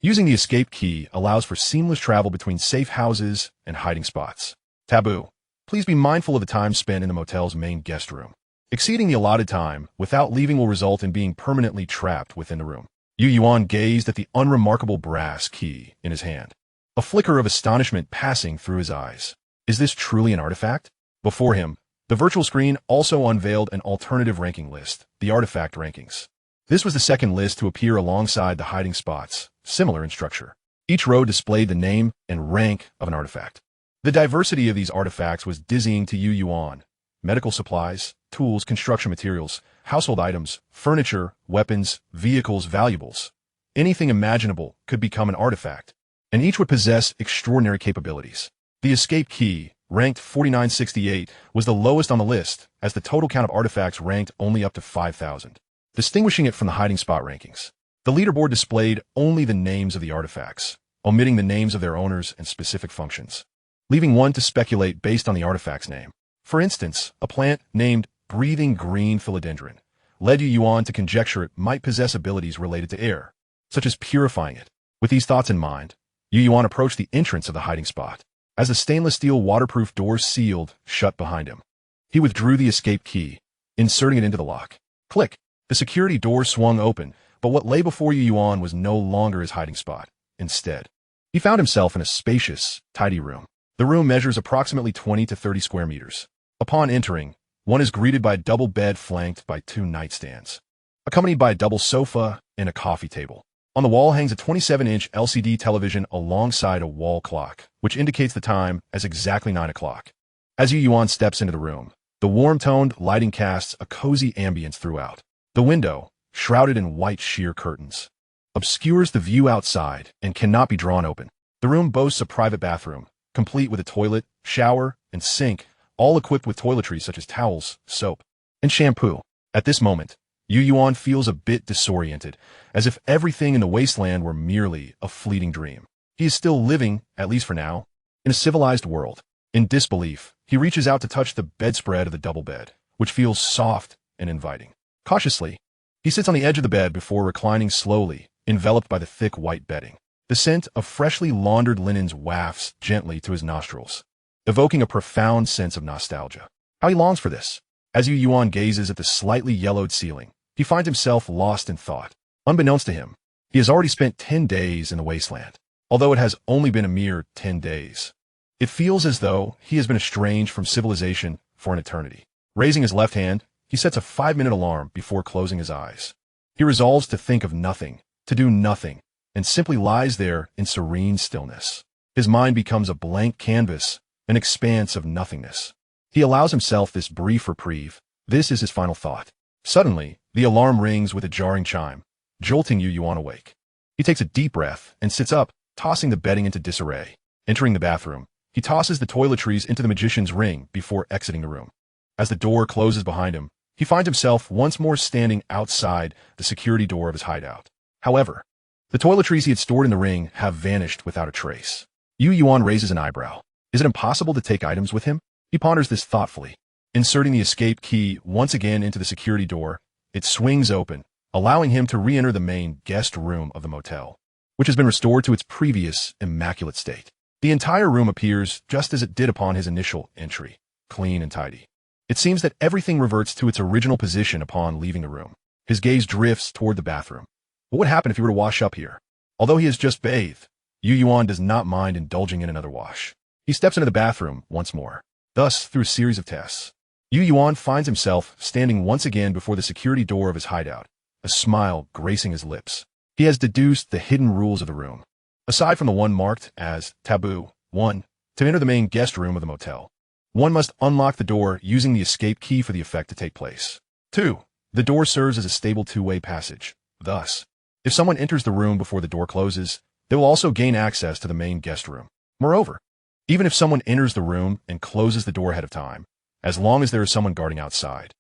Using the escape key allows for seamless travel between safe houses and hiding spots. Taboo. Please be mindful of the time spent in the motel's main guest room. Exceeding the allotted time without leaving will result in being permanently trapped within the room. Yuan gazed at the unremarkable brass key in his hand, a flicker of astonishment passing through his eyes. Is this truly an artifact? Before him, the virtual screen also unveiled an alternative ranking list, the Artifact Rankings. This was the second list to appear alongside the hiding spots, similar in structure. Each row displayed the name and rank of an artifact. The diversity of these artifacts was dizzying to Yuan. Medical supplies, tools, construction materials, household items, furniture, weapons, vehicles, valuables. Anything imaginable could become an artifact, and each would possess extraordinary capabilities. The escape key, ranked 4968, was the lowest on the list, as the total count of artifacts ranked only up to 5,000. Distinguishing it from the hiding spot rankings, the leaderboard displayed only the names of the artifacts, omitting the names of their owners and specific functions, leaving one to speculate based on the artifact's name. For instance, a plant named Breathing Green Philodendron led Yuan to conjecture it might possess abilities related to air, such as purifying it. With these thoughts in mind, Yuan approached the entrance of the hiding spot. As the stainless steel waterproof doors sealed shut behind him, he withdrew the escape key, inserting it into the lock. Click! The security door swung open, but what lay before Yuan was no longer his hiding spot. Instead, he found himself in a spacious, tidy room. The room measures approximately 20 to 30 square meters. Upon entering, one is greeted by a double bed flanked by 2 nightstands, accompanied by a double sofa and a coffee table. On the wall hangs a 27-inch LCD television alongside a wall clock, which indicates the time as exactly 9 o'clock. As Yuan steps into the room, the warm-toned lighting casts a cozy ambience throughout. The window, shrouded in white sheer curtains, obscures the view outside and cannot be drawn open. The room boasts a private bathroom, complete with a toilet, shower, and sink, all equipped with toiletries such as towels, soap, and shampoo. At this moment, Yuan feels a bit disoriented, as if everything in the Wasteland were merely a fleeting dream. He is still living, at least for now, in a civilized world. In disbelief, he reaches out to touch the bedspread of the double bed, which feels soft and inviting. Cautiously, he sits on the edge of the bed before reclining slowly, enveloped by the thick white bedding. The scent of freshly laundered linens wafts gently to his nostrils, evoking a profound sense of nostalgia. How he longs for this. As Yuan gazes at the slightly yellowed ceiling, he finds himself lost in thought. Unbeknownst to him, he has already spent 10 days in the Wasteland, although it has only been a mere 10 days. It feels as though he has been estranged from civilization for an eternity. Raising his left hand, he sets a 5-minute alarm before closing his eyes. He resolves to think of nothing, to do nothing, and simply lies there in serene stillness. His mind becomes a blank canvas, an expanse of nothingness. He allows himself this brief reprieve. This is his final thought. Suddenly, the alarm rings with a jarring chime, jolting Yuan awake. He takes a deep breath and sits up, tossing the bedding into disarray. Entering the bathroom, he tosses the toiletries into the magician's ring before exiting the room. As the door closes behind him, he finds himself once more standing outside the security door of his hideout. However, the toiletries he had stored in the ring have vanished without a trace. Yuan raises an eyebrow. Is it impossible to take items with him? He ponders this thoughtfully. Inserting the escape key once again into the security door, it swings open, allowing him to re-enter the main guest room of the motel, which has been restored to its previous immaculate state. The entire room appears just as it did upon his initial entry, clean and tidy. It seems that everything reverts to its original position upon leaving the room. His gaze drifts toward the bathroom. What would happen if he were to wash up here? Although he has just bathed, Yuan does not mind indulging in another wash. He steps into the bathroom once more. Thus, through a series of tests, Yuan finds himself standing once again before the security door of his hideout, a smile gracing his lips. He has deduced the hidden rules of the room. Aside from the one marked as Taboo 1, to enter the main guest room of the motel, one must unlock the door using the escape key for the effect to take place. 2. The door serves as a stable two-way passage. Thus, if someone enters the room before the door closes, they will also gain access to the main guest room. Moreover, even if someone enters the room and closes the door ahead of time, as long as there is someone guarding outside,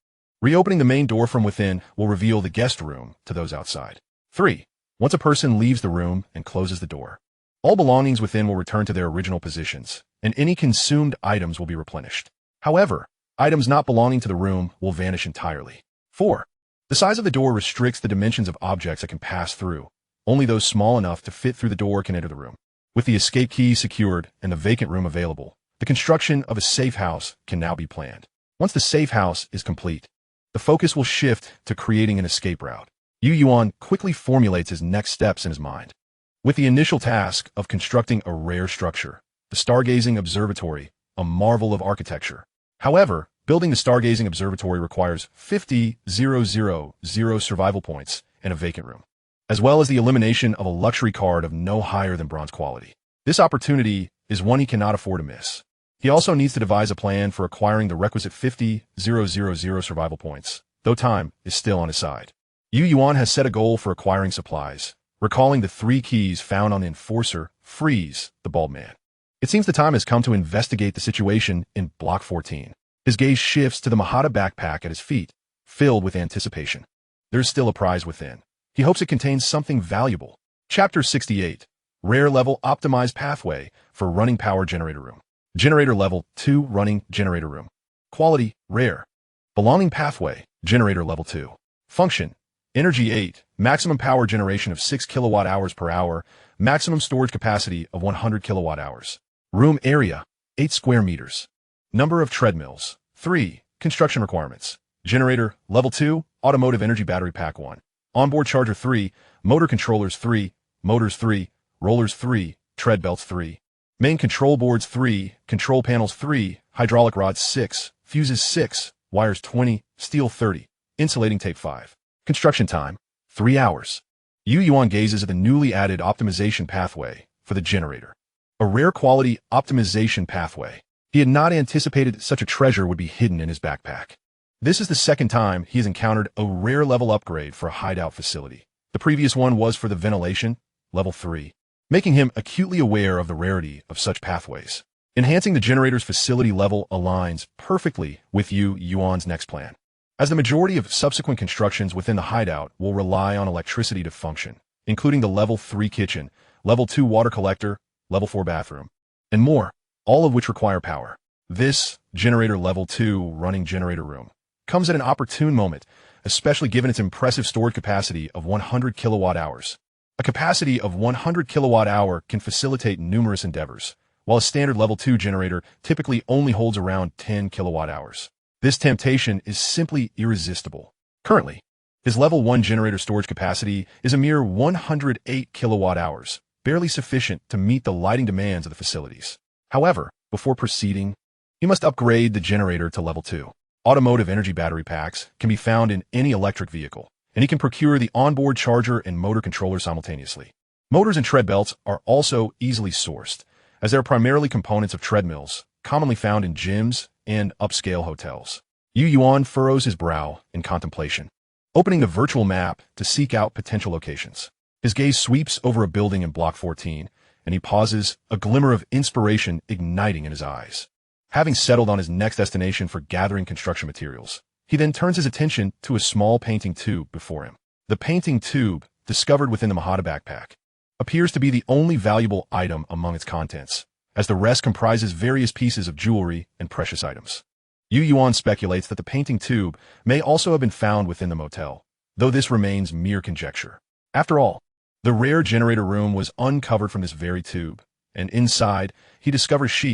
reopening the main door from within will reveal the guest room to those outside. 3. Once a person leaves the room and closes the door, all belongings within will return to their original positions, and any consumed items will be replenished. However, items not belonging to the room will vanish entirely. 4. The size of the door restricts the dimensions of objects that can pass through. Only those small enough to fit through the door can enter the room. With the escape key secured and the vacant room available, the construction of a safe house can now be planned. Once the safe house is complete, the focus will shift to creating an escape route. Yuan quickly formulates his next steps in his mind. With the initial task of constructing a rare structure, the stargazing observatory, a marvel of architecture. However, building the stargazing observatory requires 50,000 survival points and a vacant room, as well as the elimination of a luxury card of no higher than bronze quality. This opportunity is one he cannot afford to miss. He also needs to devise a plan for acquiring the requisite 50,000 survival points, though time is still on his side. Yuan has set a goal for acquiring supplies, recalling the 3 keys found on the Enforcer, Freeze, the bald man. It seems the time has come to investigate the situation in Block 14. His gaze shifts to the Mahata backpack at his feet, filled with anticipation. There's still a prize within. He hopes it contains something valuable. Chapter 68. Rare Level Optimized Pathway for Running Power Generator Room. Generator Level 2 Running Generator Room. Quality, Rare. Belonging Pathway, Generator Level 2. Function, Energy 8, maximum power generation of 6 kilowatt-hours per hour, maximum storage capacity of 100 kilowatt-hours. Room area, 8 square meters. Number of treadmills, 3. Construction requirements. Generator, Level 2, Automotive Energy Battery Pack 1. Onboard Charger 3, Motor Controllers 3, Motors 3, Rollers 3, Tread Belts 3. Main Control Boards 3, Control Panels 3, Hydraulic Rods 6, Fuses 6, Wires 20, Steel 30, Insulating Tape 5. Construction time, 3 hours. Yuan gazes at the newly added optimization pathway for the generator. A rare quality optimization pathway. He had not anticipated such a treasure would be hidden in his backpack. This is the second time he has encountered a rare level upgrade for a hideout facility. The previous one was for the ventilation, Level 3, making him acutely aware of the rarity of such pathways. Enhancing the generator's facility level aligns perfectly with Yuan's next plan, as the majority of subsequent constructions within the hideout will rely on electricity to function, including the Level 3 kitchen, Level 2 water collector, Level 4 bathroom, and more, all of which require power. This Generator Level 2 running generator room comes at an opportune moment, especially given its impressive storage capacity of 100 kilowatt-hours. A capacity of 100 kilowatt-hour can facilitate numerous endeavors, while a standard Level 2 generator typically only holds around 10 kilowatt-hours. This temptation is simply irresistible. Currently, his Level 1 generator storage capacity is a mere 108 kilowatt-hours, barely sufficient to meet the lighting demands of the facilities. However, before proceeding, he must upgrade the generator to Level 2. Automotive energy battery packs can be found in any electric vehicle, and he can procure the onboard charger and motor controller simultaneously. Motors and tread belts are also easily sourced, as they are primarily components of treadmills, commonly found in gyms and upscale hotels. Yuan furrows his brow in contemplation, opening the virtual map to seek out potential locations. His gaze sweeps over a building in Block 14, and he pauses, a glimmer of inspiration igniting in his eyes. Having settled on his next destination for gathering construction materials, he then turns his attention to a small painting tube before him. The painting tube, discovered within the Mahata backpack, appears to be the only valuable item among its contents, as the rest comprises various pieces of jewelry and precious items. Yuan speculates that the painting tube may also have been found within the motel, though this remains mere conjecture. After all, the rare generator room was uncovered from this very tube, and inside, he discovers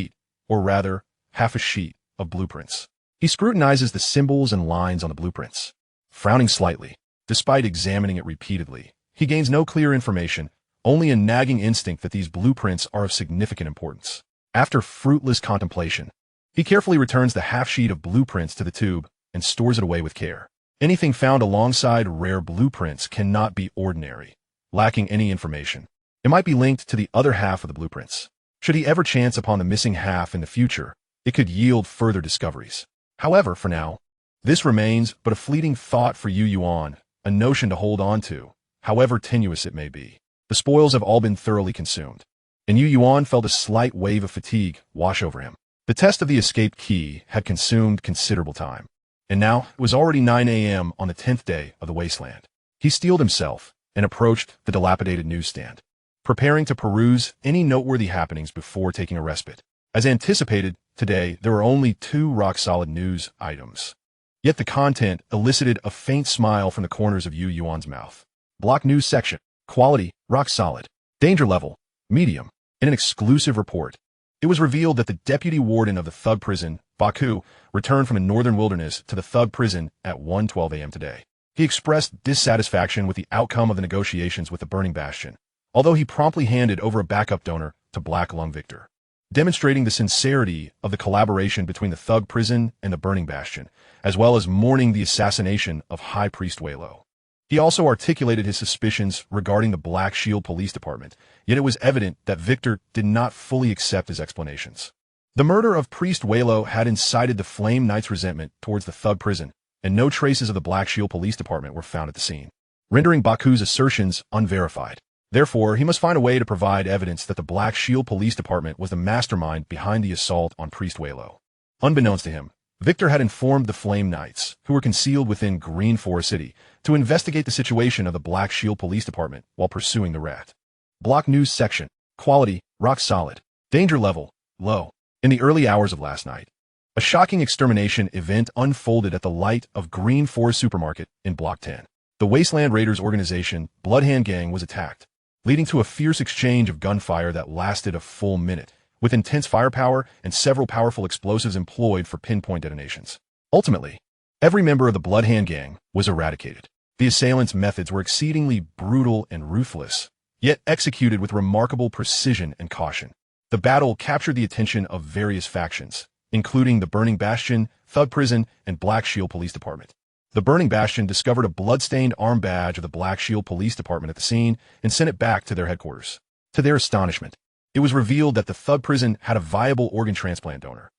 or rather, half a sheet of blueprints. He scrutinizes the symbols and lines on the blueprints. Frowning slightly, despite examining it repeatedly, he gains no clear information, only a nagging instinct that these blueprints are of significant importance. After fruitless contemplation, he carefully returns the half sheet of blueprints to the tube and stores it away with care. Anything found alongside rare blueprints cannot be ordinary, lacking any information. It might be linked to the other half of the blueprints. Should he ever chance upon the missing half in the future, it could yield further discoveries. However, for now, this remains but a fleeting thought for Yuan, a notion to hold on to, however tenuous it may be. The spoils have all been thoroughly consumed, and Yuan felt a slight wave of fatigue wash over him. The test of the escape key had consumed considerable time, and now it was already 9 a.m. on the 10th day of the Wasteland. He steeled himself and approached the dilapidated newsstand, preparing to peruse any noteworthy happenings before taking a respite. As anticipated, today there were only 2 rock-solid news items. Yet the content elicited a faint smile from the corners of Yuan's mouth. Block news section. Quality, rock solid. Danger level, medium. In an exclusive report, it was revealed that the deputy warden of the thug prison, Baku, returned from the northern wilderness to the thug prison at 1:12 a.m. today. He expressed dissatisfaction with the outcome of the negotiations with the Burning Bastion, although he promptly handed over a backup donor to Black Lung Victor, demonstrating the sincerity of the collaboration between the thug prison and the Burning Bastion, as well as mourning the assassination of High Priest Waylo. He also articulated his suspicions regarding the Black Shield Police Department, yet it was evident that Victor did not fully accept his explanations. The murder of Priest Waylo had incited the Flame Knight's resentment towards the thug prison, and no traces of the Black Shield Police Department were found at the scene, rendering Baku's assertions unverified. Therefore, he must find a way to provide evidence that the Black Shield Police Department was the mastermind behind the assault on Priest Waylo. Unbeknownst to him, Victor had informed the Flame Knights, who were concealed within Green Forest City, to investigate the situation of the Black Shield Police Department while pursuing the rat. Block news section. Quality, rock solid. Danger level, low. In the early hours of last night, a shocking extermination event unfolded at the light of Green Forest Supermarket in Block 10. The Wasteland Raiders organization, Bloodhand Gang, was attacked, leading to a fierce exchange of gunfire that lasted a full minute, with intense firepower and several powerful explosives employed for pinpoint detonations. Ultimately, every member of the Bloodhand Gang was eradicated. The assailants' methods were exceedingly brutal and ruthless, yet executed with remarkable precision and caution. The battle captured the attention of various factions, including the Burning Bastion, Thug Prison, and Black Shield Police Department. The Burning Bastion discovered a blood-stained arm badge of the Black Shield Police Department at the scene and sent it back to their headquarters. To their astonishment, it was revealed that the thug prison had a viable organ transplant donor,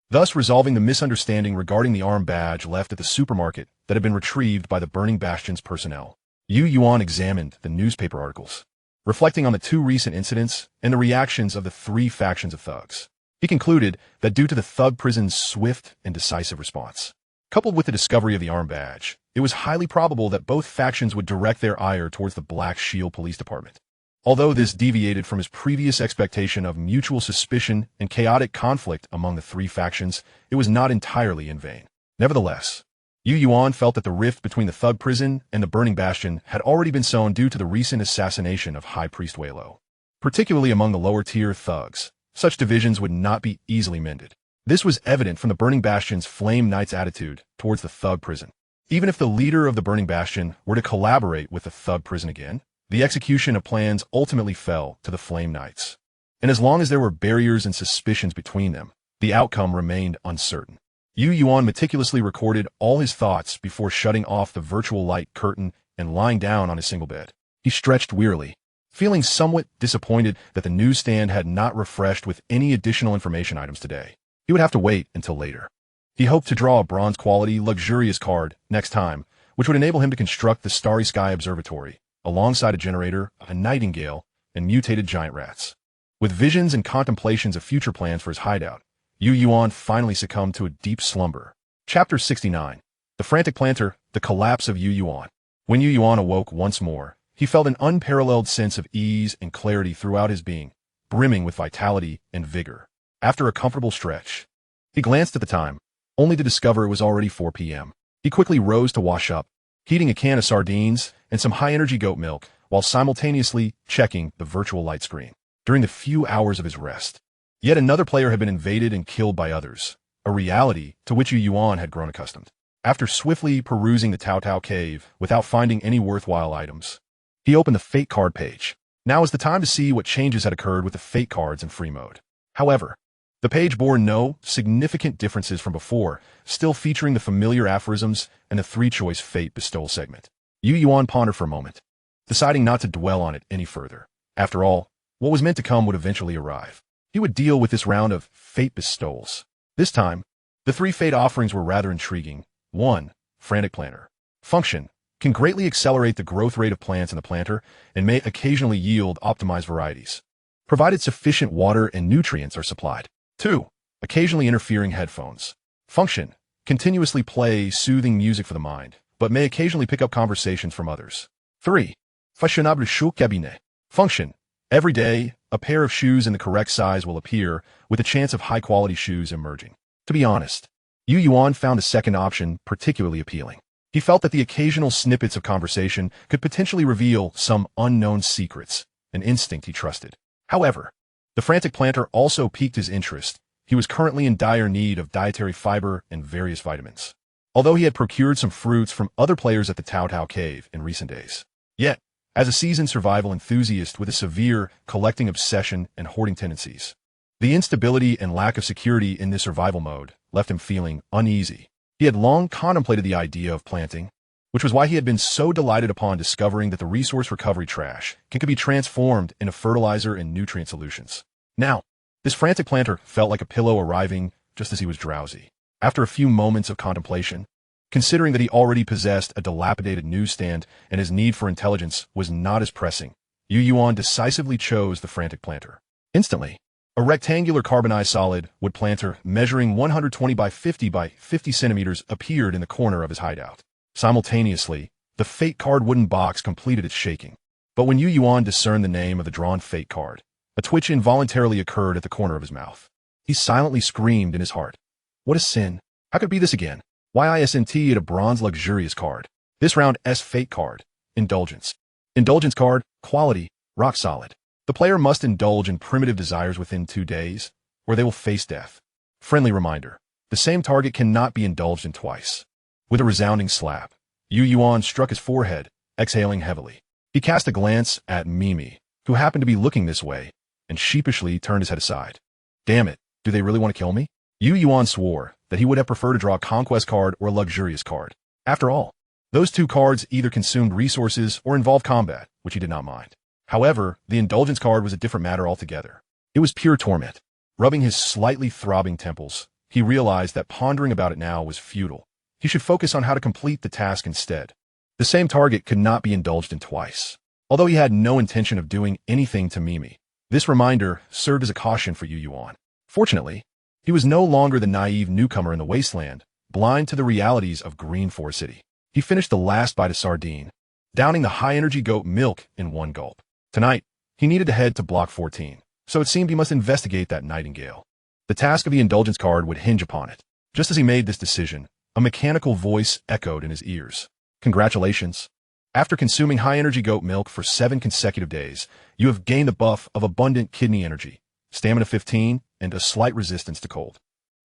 thus resolving the misunderstanding regarding the arm badge left at the supermarket that had been retrieved by the Burning Bastion's personnel. Yuan examined the newspaper articles, reflecting on the 2 recent incidents and the reactions of the 3 factions of thugs. He concluded that due to the thug prison's swift and decisive response, coupled with the discovery of the arm badge, it was highly probable that both factions would direct their ire towards the Black Shield Police Department. Although this deviated from his previous expectation of mutual suspicion and chaotic conflict among the 3 factions, it was not entirely in vain. Nevertheless, Yuan felt that the rift between the thug prison and the Burning Bastion had already been sown due to the recent assassination of High Priest Waylo. Particularly among the lower-tier thugs, such divisions would not be easily mended. This was evident from the Burning Bastion's Flame Knight's attitude towards the thug prison. Even if the leader of the Burning Bastion were to collaborate with the thug prison again, the execution of plans ultimately fell to the Flame Knights. And as long as there were barriers and suspicions between them, the outcome remained uncertain. Yuan meticulously recorded all his thoughts before shutting off the virtual light curtain and lying down on his single bed. He stretched wearily, feeling somewhat disappointed that the newsstand had not refreshed with any additional information items today. He would have to wait until later. He hoped to draw a bronze-quality, luxurious card next time, which would enable him to construct the Starry Sky Observatory, alongside a generator, a nightingale, and mutated giant rats. With visions and contemplations of future plans for his hideout, Yuan finally succumbed to a deep slumber. Chapter 69. The Frantic Planter, The Collapse of Yuan. When Yuan awoke once more, he felt an unparalleled sense of ease and clarity throughout his being, brimming with vitality and vigor. After a comfortable stretch, he glanced at the time, only to discover it was already 4 p.m. He quickly rose to wash up, heating a can of sardines and some high-energy goat milk while simultaneously checking the virtual light screen during the few hours of his rest. Yet another player had been invaded and killed by others, a reality to which Yuan had grown accustomed. After swiftly perusing the Tao Tao cave without finding any worthwhile items, he opened the Fate card page. Now is the time to see what changes had occurred with the Fate cards in free mode. However, the page bore no significant differences from before, still featuring the familiar aphorisms and the three-choice Fate bestowal segment. Yuan pondered for a moment, deciding not to dwell on it any further. After all, what was meant to come would eventually arrive. He would deal with this round of Fate bestowals. This time, the three Fate offerings were rather intriguing. 1. Frantic Planter. Function: can greatly accelerate the growth rate of plants in the planter and may occasionally yield optimized varieties, provided sufficient water and nutrients are supplied. 2. Occasionally interfering headphones. Function: continuously play soothing music for the mind, but may occasionally pick up conversations from others. 3. Fashionable shoe cabinet. Function: every day, a pair of shoes in the correct size will appear, with a chance of high-quality shoes emerging. To be honest, Yuan found the second option particularly appealing. He felt that the occasional snippets of conversation could potentially reveal some unknown secrets, an instinct he trusted. However, the Frantic Planter also piqued his interest. He was currently in dire need of dietary fiber and various vitamins, although he had procured some fruits from other players at the Tao Tao cave in recent days. Yet, as a seasoned survival enthusiast with a severe collecting obsession and hoarding tendencies, the instability and lack of security in this survival mode left him feeling uneasy. He had long contemplated the idea of planting, which was why he had been so delighted upon discovering that the resource recovery trash can be transformed into fertilizer and nutrient solutions. Now, this Frantic Planter felt like a pillow arriving just as he was drowsy. After a few moments of contemplation, considering that he already possessed a dilapidated newsstand and his need for intelligence was not as pressing, Yuan decisively chose the Frantic Planter. Instantly, a rectangular carbonized solid wood planter measuring 120 by 50 by 50 centimeters appeared in the corner of his hideout. Simultaneously, the Fate card wooden box completed its shaking. But when Yuan discerned the name of the drawn Fate card, a twitch involuntarily occurred at the corner of his mouth. He silently screamed in his heart. What a sin! How could it be this again? Why isn't it a bronze luxurious card? This round S Fate card. Indulgence. Indulgence card. Quality. Rock solid. The player must indulge in primitive desires within 2 days, or they will face death. Friendly reminder. The same target cannot be indulged in twice. With a resounding slap, Yuan struck his forehead, exhaling heavily. He cast a glance at Mimi, who happened to be looking this way, and sheepishly turned his head aside. Damn it, do they really want to kill me? Yuan swore that he would have preferred to draw a Conquest card or a Luxurious card. After all, those two cards either consumed resources or involved combat, which he did not mind. However, the Indulgence card was a different matter altogether. It was pure torment. Rubbing his slightly throbbing temples, he realized that pondering about it now was futile. He should focus on how to complete the task instead. The same target could not be indulged in twice. Although he had no intention of doing anything to Mimi, this reminder served as a caution for Yuan. Fortunately, he was no longer the naive newcomer in the Wasteland, blind to the realities of Green Forest City. He finished the last bite of sardine, downing the high-energy goat milk in one gulp. Tonight, he needed to head to Block 14, so it seemed he must investigate that nightingale. The task of the Indulgence card would hinge upon it. Just as he made this decision, a mechanical voice echoed in his ears. Congratulations. After consuming high-energy goat milk for 7 consecutive days, you have gained the buff of abundant kidney energy, stamina 15, and a slight resistance to cold.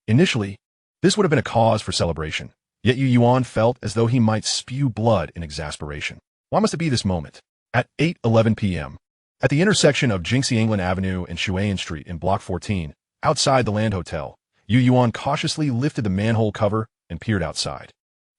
Initially, this would have been a cause for celebration, yet Yuan felt as though he might spew blood in exasperation. Why must it be this moment? At 8:11 p.m., at the intersection of Jinxie England Avenue and Shuayan Street in Block 14, outside the Land Hotel, Yuan cautiously lifted the manhole cover and peered outside.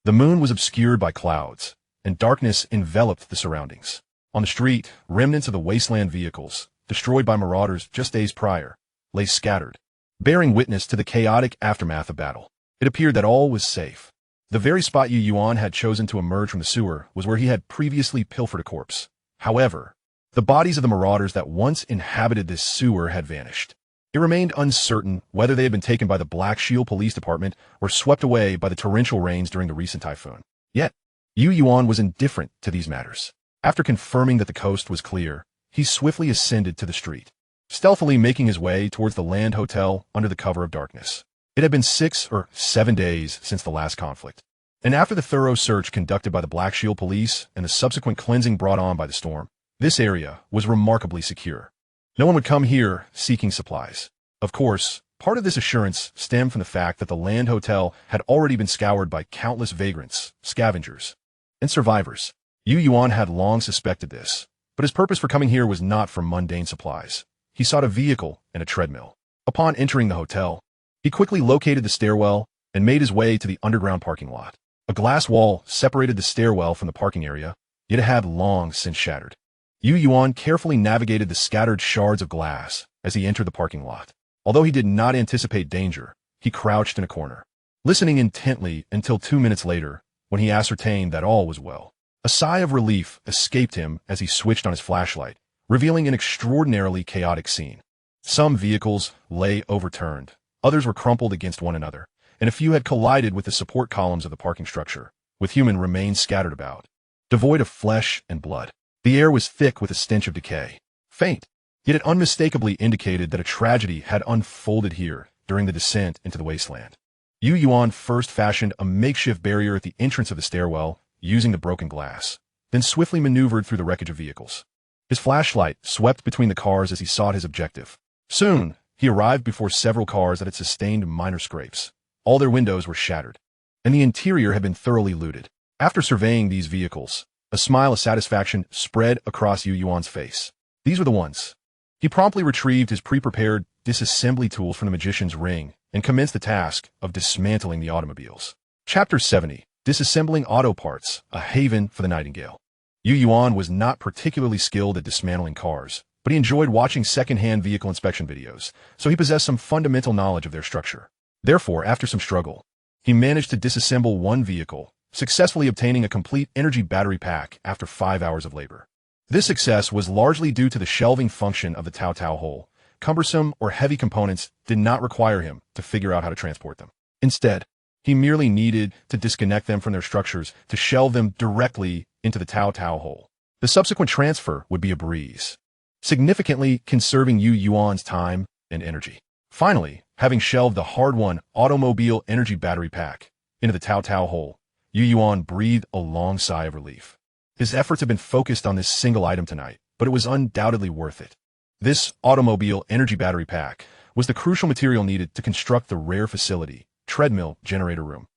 The moon was obscured by clouds, and darkness enveloped the surroundings. On the street, remnants of the Wasteland vehicles, destroyed by marauders just days prior, lay scattered, bearing witness to the chaotic aftermath of battle. It appeared that all was safe. The very spot Yuan had chosen to emerge from the sewer was where he had previously pilfered a corpse. However, the bodies of the marauders that once inhabited this sewer had vanished. It remained uncertain whether they had been taken by the Black Shield Police Department or swept away by the torrential rains during the recent typhoon. Yet, Yuan was indifferent to these matters. After confirming that the coast was clear, he swiftly ascended to the street, stealthily making his way towards the Land Hotel under the cover of darkness. It had been 6 or 7 days since the last conflict. And after the thorough search conducted by the Black Shield police and the subsequent cleansing brought on by the storm, this area was remarkably secure. No one would come here seeking supplies. Of course, part of this assurance stemmed from the fact that the land hotel had already been scoured by countless vagrants, scavengers, and survivors. Yuan had long suspected this, but his purpose for coming here was not for mundane supplies. He sought a vehicle and a treadmill. Upon entering the hotel, he quickly located the stairwell and made his way to the underground parking lot. A glass wall separated the stairwell from the parking area, yet it had long since shattered. Yuan carefully navigated the scattered shards of glass as he entered the parking lot. Although he did not anticipate danger, he crouched in a corner, listening intently until 2 minutes later, when he ascertained that all was well. A sigh of relief escaped him as he switched on his flashlight, revealing an extraordinarily chaotic scene. Some vehicles lay overturned, others were crumpled against one another, and a few had collided with the support columns of the parking structure, with human remains scattered about. Devoid of flesh and blood, the air was thick with a stench of decay. Faint, yet it unmistakably indicated that a tragedy had unfolded here during the descent into the wasteland. Yuan first fashioned a makeshift barrier at the entrance of the stairwell, using the broken glass, then swiftly maneuvered through the wreckage of vehicles. His flashlight swept between the cars as he sought his objective. Soon, he arrived before several cars that had sustained minor scrapes. All their windows were shattered, and the interior had been thoroughly looted. After surveying these vehicles, a smile of satisfaction spread across Yuan's face. These were the ones. He promptly retrieved his pre-prepared disassembly tools from the magician's ring and commenced the task of dismantling the automobiles. Chapter 70. Disassembling Auto Parts, a Haven for the Nightingale. Yuan was not particularly skilled at dismantling cars, but he enjoyed watching second-hand vehicle inspection videos, so he possessed some fundamental knowledge of their structure. Therefore, after some struggle, he managed to disassemble one vehicle, successfully obtaining a complete energy battery pack after 5 hours of labor. This success was largely due to the shelving function of the Tao hole. Cumbersome or heavy components did not require him to figure out how to transport them. Instead, he merely needed to disconnect them from their structures to shelve them directly into the Tao hole. The subsequent transfer would be a breeze, significantly conserving Yuan's time and energy. Finally, having shelved the hard-won automobile energy battery pack into the Tao hole, Yuan breathed a long sigh of relief. His efforts had been focused on this single item tonight, but it was undoubtedly worth it. This automobile energy battery pack was the crucial material needed to construct the rare facility, treadmill generator room,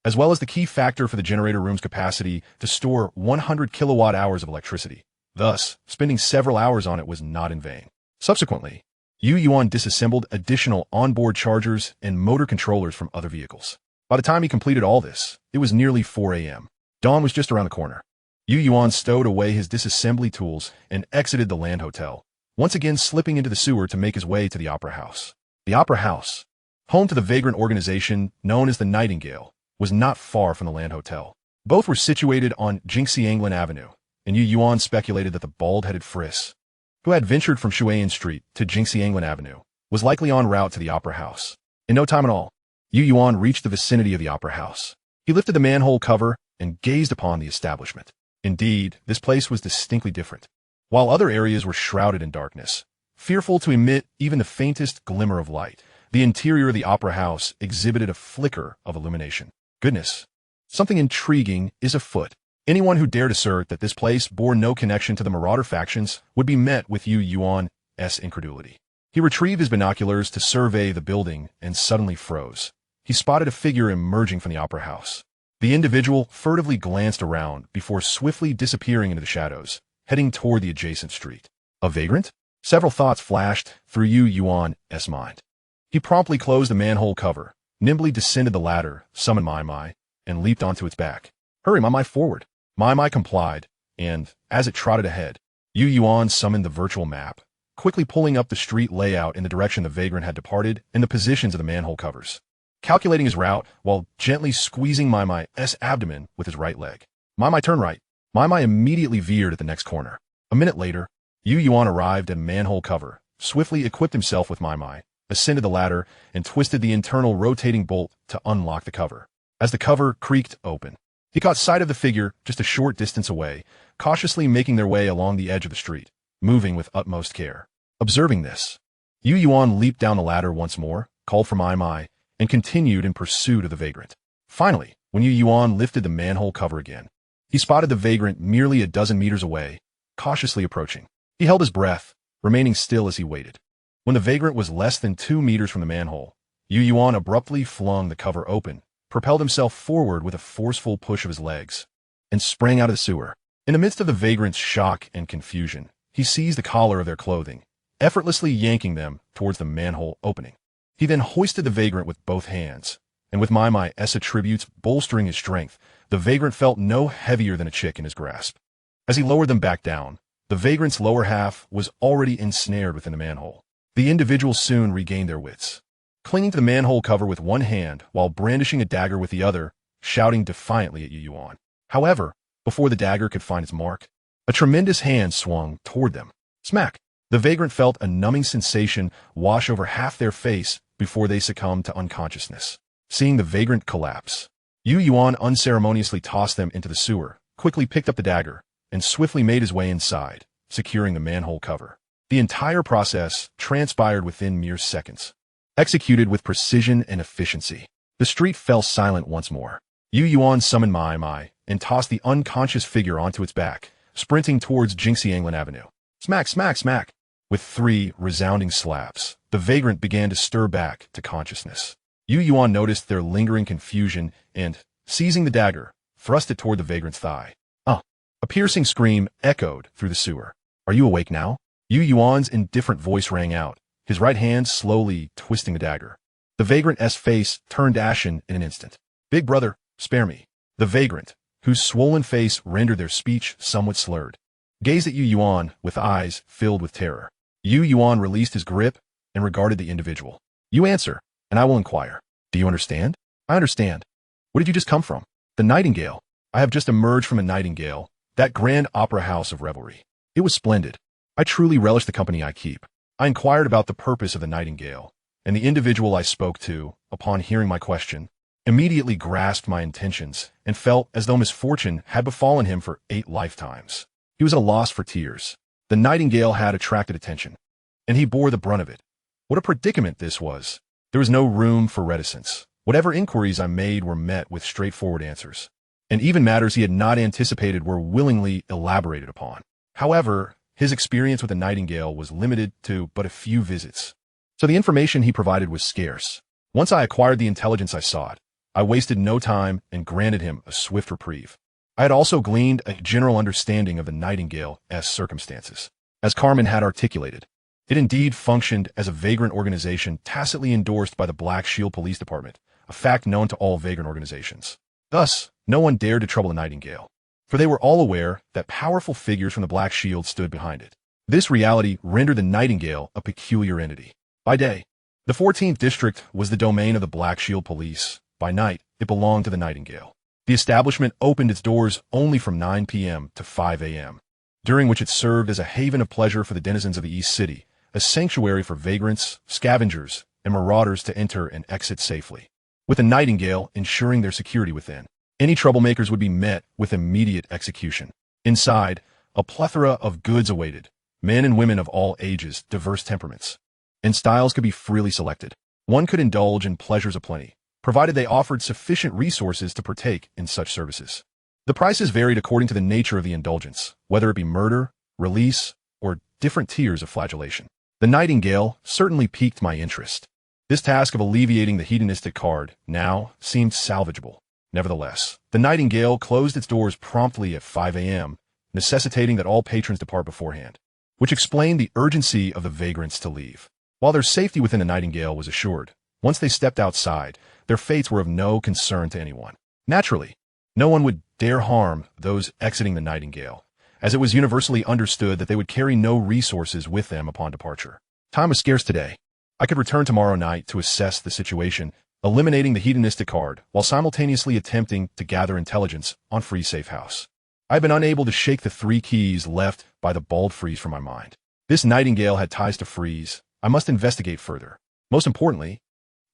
as well as the key factor for the generator room's capacity to store 100 kilowatt hours of electricity. Thus, spending several hours on it was not in vain. Subsequently, Yuan disassembled additional onboard chargers and motor controllers from other vehicles. By the time he completed all this, it was nearly 4 a.m. Dawn was just around the corner. Yuan stowed away his disassembly tools and exited the land hotel, once again slipping into the sewer to make his way to the Opera House. The Opera House, home to the vagrant organization known as the Nightingale, was not far from the land hotel. Both were situated on Jingxianglan Avenue, and Yuan speculated that the bald-headed Friss, who had ventured from Shuayan Street to Jingxianglan Avenue, was likely en route to the Opera House. In no time at all, Yuan reached the vicinity of the Opera House. He lifted the manhole cover and gazed upon the establishment. Indeed, this place was distinctly different. While other areas were shrouded in darkness, fearful to emit even the faintest glimmer of light, the interior of the Opera House exhibited a flicker of illumination. Goodness, something intriguing is afoot. Anyone who dared assert that this place bore no connection to the marauder factions would be met with Yuan's incredulity. He retrieved his binoculars to survey the building and suddenly froze. He spotted a figure emerging from the Opera House. The individual furtively glanced around before swiftly disappearing into the shadows, heading toward the adjacent street. A vagrant? Several thoughts flashed through Yuan's mind. He promptly closed the manhole cover, nimbly descended the ladder, summoned Mai, and leaped onto its back. Hurry, Mai, forward. Mai complied, and, as it trotted ahead, Yuan summoned the virtual map, quickly pulling up the street layout in the direction the vagrant had departed and the positions of the manhole covers. Calculating his route while gently squeezing Mai's abdomen with his right leg. Mai, turn right. Mai immediately veered at the next corner. A minute later, Yuan arrived at a manhole cover, swiftly equipped himself with Mai, ascended the ladder, and twisted the internal rotating bolt to unlock the cover. As the cover creaked open, he caught sight of the figure just a short distance away, cautiously making their way along the edge of the street, moving with utmost care. Observing this, Yuan leaped down the ladder once more, called for Mai, and continued in pursuit of the vagrant. Finally, when Yuan lifted the manhole cover again. He spotted the vagrant merely a dozen meters away, cautiously approaching. He held his breath, remaining still as he waited. When the vagrant was less than 2 meters from the manhole, Yuan abruptly flung the cover open, propelled himself forward with a forceful push of his legs, and sprang out of the sewer. In the midst of the vagrant's shock and confusion, he seized the collar of their clothing, effortlessly yanking them towards the manhole opening. He then hoisted the vagrant with both hands, and with my attributes bolstering his strength, the vagrant felt no heavier than a chick in his grasp. As he lowered them back down, the vagrant's lower half was already ensnared within the manhole. The individuals soon regained their wits, clinging to the manhole cover with one hand while brandishing a dagger with the other, shouting defiantly at Yuan. However, before the dagger could find its mark, a tremendous hand swung toward them. Smack! The vagrant felt a numbing sensation wash over half their face before they succumbed to unconsciousness. Seeing the vagrant collapse, Yuan unceremoniously tossed them into the sewer, quickly picked up the dagger, and swiftly made his way inside, securing the manhole cover. The entire process transpired within mere seconds, executed with precision and efficiency. The street fell silent once more. Yuan summoned my and tossed the unconscious figure onto its back, sprinting towards Jingxianglan Avenue. Smack, smack, smack! With 3 resounding slaps, the vagrant began to stir back to consciousness. Yuan noticed their lingering confusion and, seizing the dagger, thrust it toward the vagrant's thigh. A piercing scream echoed through the sewer. Are you awake now? Yuan's indifferent voice rang out, his right hand slowly twisting the dagger. The vagrant's face turned ashen in an instant. Big brother, spare me. The vagrant, whose swollen face rendered their speech somewhat slurred, gazed at Yuan with eyes filled with terror. Yuan released his grip and regarded the individual. You answer, and I will inquire. Do you understand? I understand. Where did you just come from? The Nightingale. I have just emerged from a Nightingale, that grand opera house of revelry. It was splendid. I truly relish the company I keep. I inquired about the purpose of the Nightingale, and the individual I spoke to, upon hearing my question, immediately grasped my intentions and felt as though misfortune had befallen him for 8 lifetimes. He was at a loss for tears. The Nightingale had attracted attention, and he bore the brunt of it. What a predicament this was! There was no room for reticence. Whatever inquiries I made were met with straightforward answers, and even matters he had not anticipated were willingly elaborated upon. However, his experience with the Nightingale was limited to but a few visits, so the information he provided was scarce. Once I acquired the intelligence I sought, I wasted no time and granted him a swift reprieve. I had also gleaned a general understanding of the Nightingale's circumstances. As Carmen had articulated, it indeed functioned as a vagrant organization tacitly endorsed by the Black Shield Police Department, a fact known to all vagrant organizations. Thus, no one dared to trouble the Nightingale, for they were all aware that powerful figures from the Black Shield stood behind it. This reality rendered the Nightingale a peculiar entity. By day, the 14th District was the domain of the Black Shield Police. By night, it belonged to the Nightingale. The establishment opened its doors only from 9 p.m. to 5 a.m., during which it served as a haven of pleasure for the denizens of the East City, a sanctuary for vagrants, scavengers, and marauders to enter and exit safely, with the Nightingale ensuring their security within. Any troublemakers would be met with immediate execution. Inside, a plethora of goods awaited, men and women of all ages, diverse temperaments, and styles could be freely selected. One could indulge in pleasures aplenty, provided they offered sufficient resources to partake in such services. The prices varied according to the nature of the indulgence, whether it be murder, release, or different tiers of flagellation. The Nightingale certainly piqued my interest. This task of alleviating the hedonistic card now seemed salvageable. Nevertheless, the Nightingale closed its doors promptly at 5 a.m., necessitating that all patrons depart beforehand, which explained the urgency of the vagrants to leave. While their safety within the Nightingale was assured, once they stepped outside, their fates were of no concern to anyone. Naturally, no one would dare harm those exiting the Nightingale, as it was universally understood that they would carry no resources with them upon departure. Time was scarce today. I could return tomorrow night to assess the situation, eliminating the hedonistic card while simultaneously attempting to gather intelligence on Free Safe House. I had been unable to shake the 3 keys left by the bald Freeze from my mind. This Nightingale had ties to Freeze. I must investigate further. Most importantly,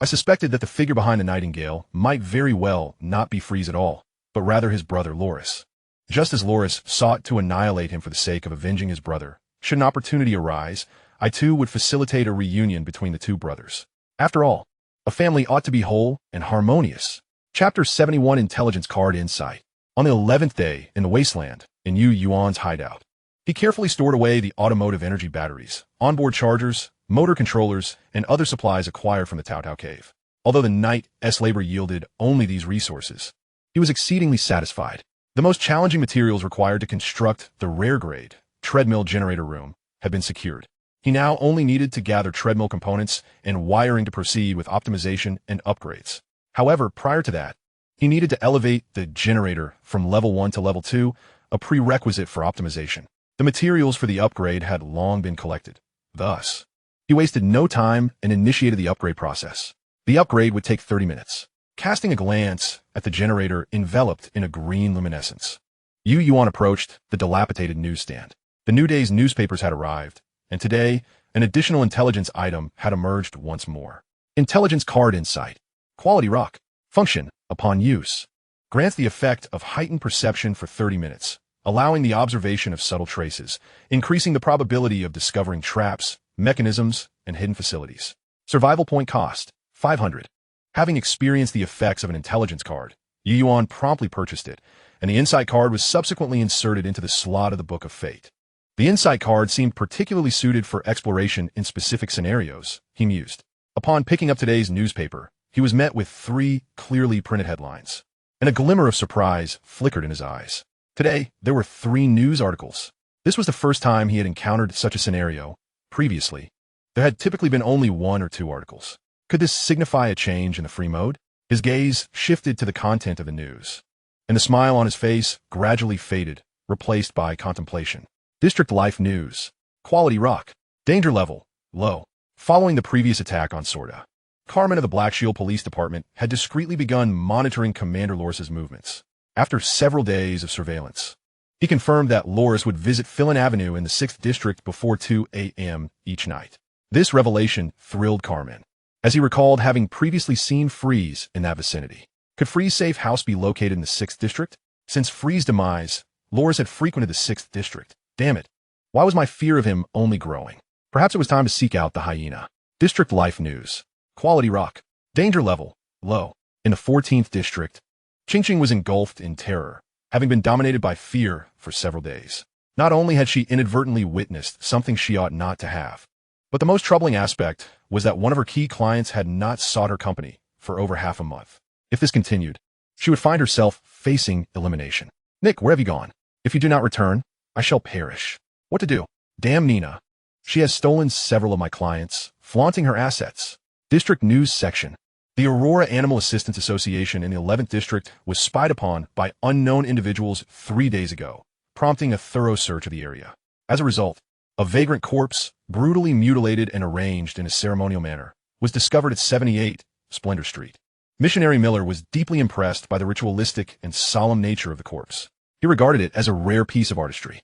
I suspected that the figure behind the Nightingale might very well not be Freeze at all, but rather his brother Loris. Just as Loris sought to annihilate him for the sake of avenging his brother, should an opportunity arise, I too would facilitate a reunion between the 2 brothers. After all, a family ought to be whole and harmonious, Chapter 71 Indulgence Card Insight. On the 11th day, in the Wasteland, in Yuan's hideout, he carefully stored away the automotive energy batteries, onboard chargers, motor controllers, and other supplies acquired from the Tao Cave. Although the night's labor yielded only these resources, he was exceedingly satisfied. The most challenging materials required to construct the rare-grade treadmill generator room had been secured. He now only needed to gather treadmill components and wiring to proceed with optimization and upgrades. However, prior to that, he needed to elevate the generator from level 1 to level 2, a prerequisite for optimization. The materials for the upgrade had long been collected. Thus, he wasted no time and initiated the upgrade process. The upgrade would take 30 minutes. Casting a glance at the generator enveloped in a green luminescence, Yuan approached the dilapidated newsstand. The new day's newspapers had arrived, and today, an additional intelligence item had emerged once more. Indulgence Card Insight. Quality rock. Function, upon use, grants the effect of heightened perception for 30 minutes, allowing the observation of subtle traces, increasing the probability of discovering traps, mechanisms, and hidden facilities. Survival point cost, 500. Having experienced the effects of an intelligence card, Yuan promptly purchased it, and the insight card was subsequently inserted into the slot of the Book of Fate. The insight card seemed particularly suited for exploration in specific scenarios, he mused. Upon picking up today's newspaper, he was met with 3 clearly printed headlines, and a glimmer of surprise flickered in his eyes. Today, there were 3 news articles. This was the first time he had encountered such a scenario. Previously, there had typically been only 1 or 2 articles. Could this signify a change in the free mode? His gaze shifted to the content of the news, and the smile on his face gradually faded, replaced by contemplation. District Life News. Quality rock. Danger level, low. Following the previous attack on Sorda, Carmen of the Black Shield Police Department had discreetly begun monitoring Commander Loris's movements. After several days of surveillance, he confirmed that Loris would visit Philin Avenue in the 6th District before 2 a.m. each night. This revelation thrilled Carmen, as he recalled having previously seen Freeze in that vicinity. Could Freeze's safe house be located in the 6th District? Since Freeze's demise, Loris had frequented the 6th District. Damn it. Why was my fear of him only growing? Perhaps it was time to seek out the hyena. District Life News. Quality rock. Danger level, low. In the 14th District, Qingqing was engulfed in terror, having been dominated by fear for several days. Not only had she inadvertently witnessed something she ought not to have, but the most troubling aspect was that one of her key clients had not sought her company for over half a month. If this continued, she would find herself facing elimination. Nick, where have you gone? If you do not return, I shall perish. What to do? Damn Nina. She has stolen several of my clients, flaunting her assets. District News Section. The Aurora Animal Assistance Association in the 11th District was spied upon by unknown individuals 3 days ago, prompting a thorough search of the area. As a result, a vagrant corpse, brutally mutilated and arranged in a ceremonial manner, was discovered at 78 Splendor Street. Missionary Miller was deeply impressed by the ritualistic and solemn nature of the corpse. He regarded it as a rare piece of artistry.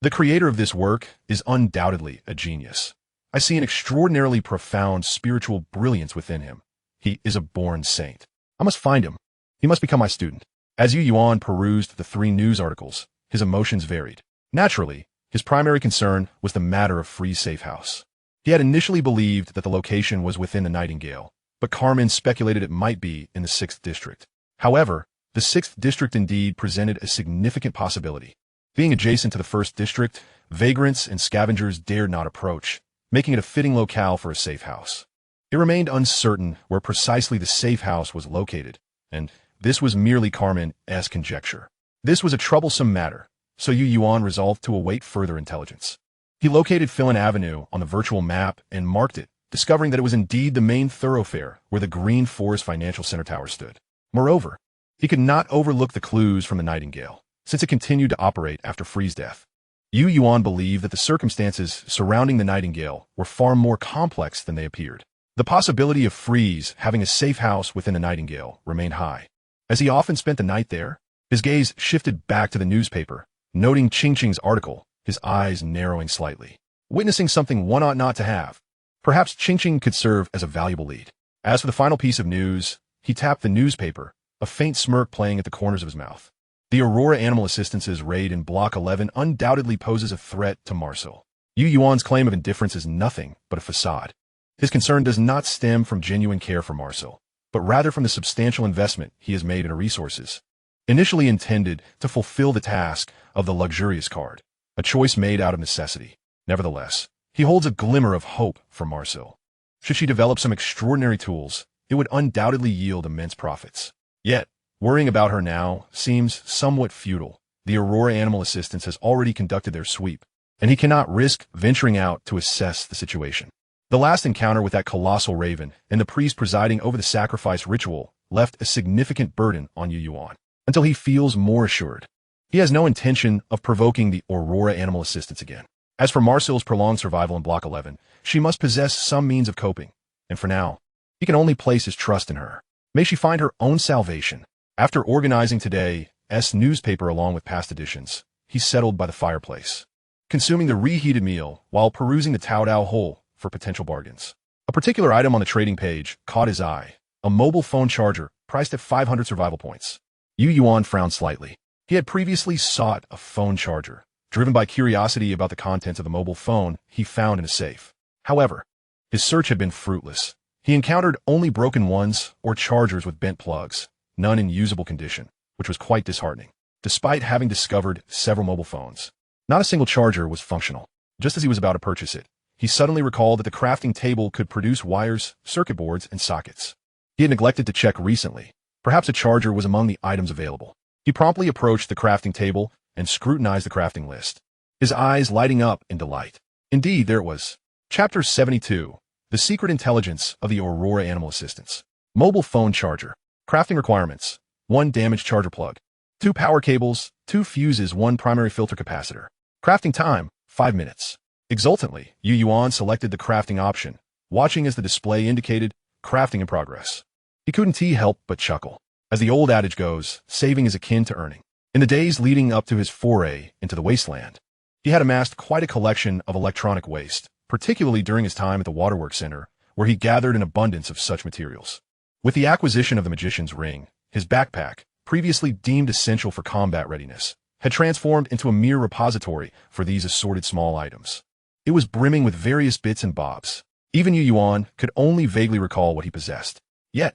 The creator of this work is undoubtedly a genius. I see an extraordinarily profound spiritual brilliance within him. He is a born saint. I must find him. He must become my student. As Yuan perused the 3 news articles, his emotions varied. Naturally, his primary concern was the matter of Freeze's safe house. He had initially believed that the location was within the Nightingale, but Carmen speculated it might be in the 6th District. However, the 6th District indeed presented a significant possibility. Being adjacent to the 1st District, vagrants and scavengers dared not approach, making it a fitting locale for a safe house. It remained uncertain where precisely the safe house was located, and this was merely Carmen's conjecture. This was a troublesome matter, so Yuan resolved to await further intelligence. He located Philin Avenue on the virtual map and marked it, discovering that it was indeed the main thoroughfare where the Green Forest Financial Center Tower stood. Moreover, he could not overlook the clues from the Nightingale, since it continued to operate after Freeze's death. Yuan believed that the circumstances surrounding the Nightingale were far more complex than they appeared. The possibility of Freeze having a safe house within the Nightingale remained high. As he often spent the night there, his gaze shifted back to the newspaper, noting Qingqing's article, his eyes narrowing slightly. Witnessing something one ought not to have. Perhaps Qingqing could serve as a valuable lead. As for the final piece of news, he tapped the newspaper, a faint smirk playing at the corners of his mouth. The Aurora Animal Assistance's raid in Block 11 undoubtedly poses a threat to Marcel. Yuan's claim of indifference is nothing but a facade. His concern does not stem from genuine care for Marcel, but rather from the substantial investment he has made in resources. Initially intended to fulfill the task of the luxurious card, a choice made out of necessity. Nevertheless, he holds a glimmer of hope for Marcel. Should she develop some extraordinary tools, it would undoubtedly yield immense profits. Yet, worrying about her now seems somewhat futile. The Aurora Animal Assistance has already conducted their sweep, and he cannot risk venturing out to assess the situation. The last encounter with that colossal raven and the priest presiding over the sacrifice ritual left a significant burden on Yuan, until he feels more assured. He has no intention of provoking the Aurora Animal Assistance again. As for Marcel's prolonged survival in Block 11, she must possess some means of coping, and for now, he can only place his trust in her. May she find her own salvation. After organizing today's newspaper along with past editions, he settled by the fireplace, consuming the reheated meal while perusing the Taodao hole for potential bargains. A particular item on the trading page caught his eye, a mobile phone charger priced at 500 survival points. Yuan frowned slightly. He had previously sought a phone charger, driven by curiosity about the contents of the mobile phone he found in a safe. However, his search had been fruitless. He encountered only broken ones or chargers with bent plugs, none in usable condition, which was quite disheartening. Despite having discovered several mobile phones, not a single charger was functional. Just as he was about to purchase it, he suddenly recalled that the crafting table could produce wires, circuit boards, and sockets. He had neglected to check recently. Perhaps a charger was among the items available. He promptly approached the crafting table and scrutinized the crafting list, his eyes lighting up in delight. Indeed, there it was. Chapter 72, The Secret Intelligence of the Aurora Animal Assistance. Mobile phone charger. Crafting requirements: 1 damaged charger plug, 2 power cables, 2 fuses, 1 primary filter capacitor. Crafting time, 5 minutes. Exultantly, Yuan selected the crafting option, watching as the display indicated crafting in progress. He couldn't help but chuckle. As the old adage goes, saving is akin to earning. In the days leading up to his foray into the Wasteland, he had amassed quite a collection of electronic waste, particularly during his time at the Waterworks Center, where he gathered an abundance of such materials. With the acquisition of the Magician's Ring, his backpack, previously deemed essential for combat readiness, had transformed into a mere repository for these assorted small items. It was brimming with various bits and bobs. Even Yuan could only vaguely recall what he possessed. Yet,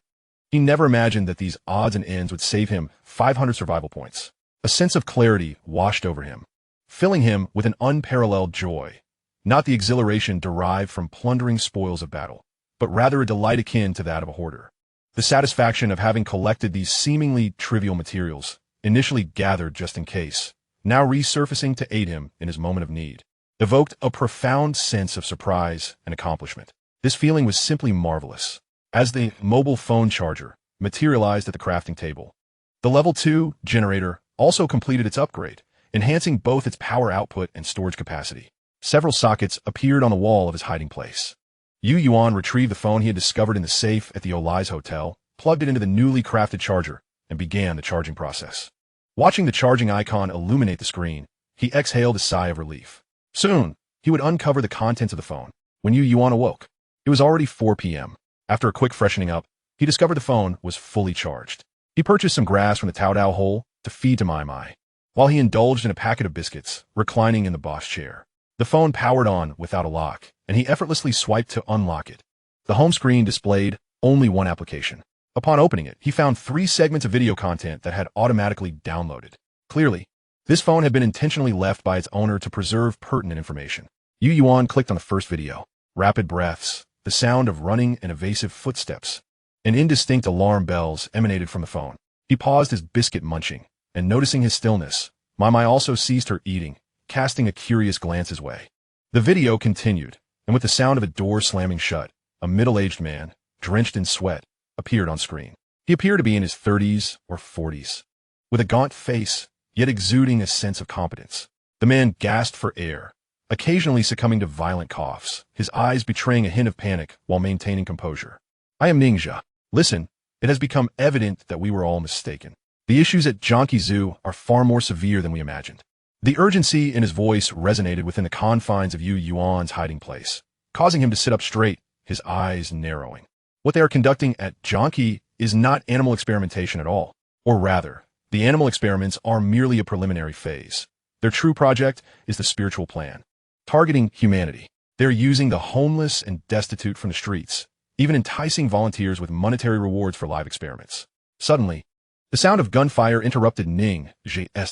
he never imagined that these odds and ends would save him 500 survival points. A sense of clarity washed over him, filling him with an unparalleled joy. Not the exhilaration derived from plundering spoils of battle, but rather a delight akin to that of a hoarder. The satisfaction of having collected these seemingly trivial materials, initially gathered just in case, now resurfacing to aid him in his moment of need, evoked a profound sense of surprise and accomplishment. This feeling was simply marvelous. As the mobile phone charger materialized at the crafting table, the Level 2 generator also completed its upgrade, enhancing both its power output and storage capacity. Several sockets appeared on the wall of his hiding place. Yuan retrieved the phone he had discovered in the safe at the Olai's Hotel, plugged it into the newly crafted charger, and began the charging process. Watching the charging icon illuminate the screen, he exhaled a sigh of relief. Soon, he would uncover the contents of the phone. When Yuan awoke, it was already 4 p.m. After a quick freshening up, he discovered the phone was fully charged. He purchased some grass from the Taodao hole to feed to Mai, while he indulged in a packet of biscuits, reclining in the boss chair. The phone powered on without a lock, and he effortlessly swiped to unlock it. The home screen displayed only one application. Upon opening it, he found 3 segments of video content that had automatically downloaded. Clearly, this phone had been intentionally left by its owner to preserve pertinent information. Yuan clicked on the first video. Rapid breaths, the sound of running and evasive footsteps, and indistinct alarm bells emanated from the phone. He paused his biscuit munching, and noticing his stillness, Mai also ceased her eating, casting a curious glance his way. The video continued, and with the sound of a door slamming shut, a middle-aged man, drenched in sweat, appeared on screen. He appeared to be in his 30s or 40s, with a gaunt face, yet exuding a sense of competence. The man gasped for air, occasionally succumbing to violent coughs, his eyes betraying a hint of panic while maintaining composure. I am Ninja. Listen, it has become evident that we were all mistaken. The issues at Jonki Zoo are far more severe than we imagined. The urgency in his voice resonated within the confines of Yuan's hiding place, causing him to sit up straight, his eyes narrowing. What they are conducting at Jonki is not animal experimentation at all. Or rather, the animal experiments are merely a preliminary phase. Their true project is the spiritual plan, targeting humanity. They're using the homeless and destitute from the streets, even enticing volunteers with monetary rewards for live experiments. Suddenly, the sound of gunfire interrupted Ning's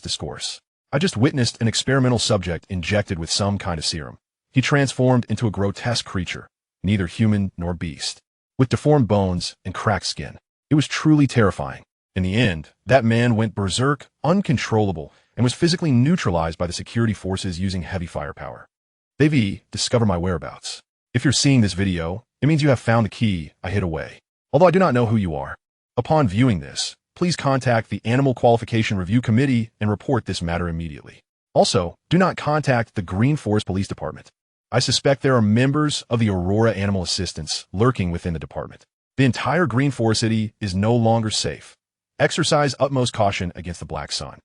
discourse. I just witnessed an experimental subject injected with some kind of serum. He transformed into a grotesque creature, neither human nor beast, with deformed bones and cracked skin. It was truly terrifying. In the end, that man went berserk, uncontrollable, and was physically neutralized by the security forces using heavy firepower. They've discovered my whereabouts. If you're seeing this video, it means you have found the key I hid away. Although I do not know who you are. Upon viewing this, please contact the Animal Qualification Review Committee and report this matter immediately. Also, do not contact the Green Forest Police Department. I suspect there are members of the Aurora Animal Assistance lurking within the department. The entire Green Forest City is no longer safe. Exercise utmost caution against the Black Sun.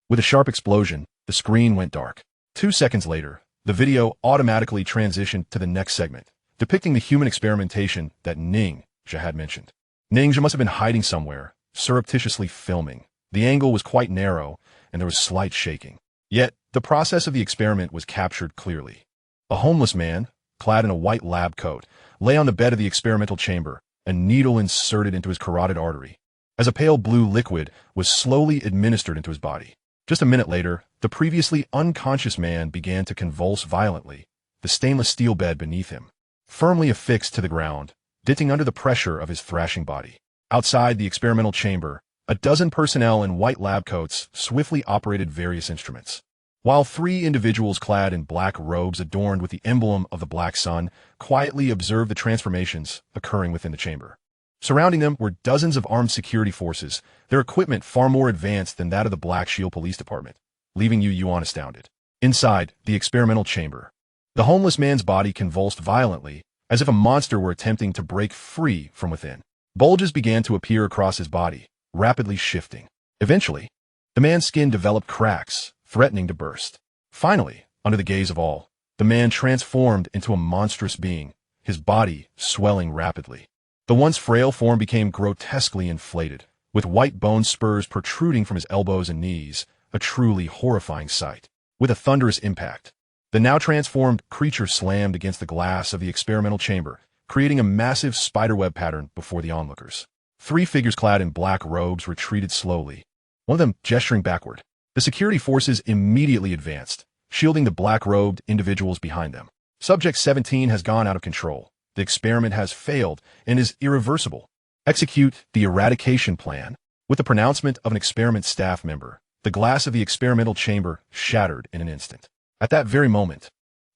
With a sharp explosion, the screen went dark. 2 seconds later, the video automatically transitioned to the next segment, depicting the human experimentation that Ning had mentioned. Ning must have been hiding somewhere, surreptitiously filming. The angle was quite narrow, and there was slight shaking. Yet, the process of the experiment was captured clearly. A homeless man, clad in a white lab coat, lay on the bed of the experimental chamber, a needle inserted into his carotid artery, as a pale blue liquid was slowly administered into his body. Just a minute later, the previously unconscious man began to convulse violently, the stainless steel bed beneath him, firmly affixed to the ground, ditting under the pressure of his thrashing body. Outside the experimental chamber, a dozen personnel in white lab coats swiftly operated various instruments, while 3 individuals clad in black robes adorned with the emblem of the Black Sun quietly observed the transformations occurring within the chamber. Surrounding them were dozens of armed security forces, their equipment far more advanced than that of the Black Shield Police Department, leaving Yuan astounded. Inside the experimental chamber, the homeless man's body convulsed violently, as if a monster were attempting to break free from within. Bulges began to appear across his body, rapidly shifting. Eventually, the man's skin developed cracks, threatening to burst. Finally, under the gaze of all, the man transformed into a monstrous being, his body swelling rapidly. The once frail form became grotesquely inflated, with white bone spurs protruding from his elbows and knees, a truly horrifying sight. With a thunderous impact, the now transformed creature slammed against the glass of the experimental chamber, creating a massive spiderweb pattern before the onlookers. 3 figures clad in black robes retreated slowly, one of them gesturing backward. The security forces immediately advanced, shielding the black-robed individuals behind them. Subject 17 has gone out of control. The experiment has failed and is irreversible. Execute the eradication plan. With the pronouncement of an experiment staff member, the glass of the experimental chamber shattered in an instant. At that very moment,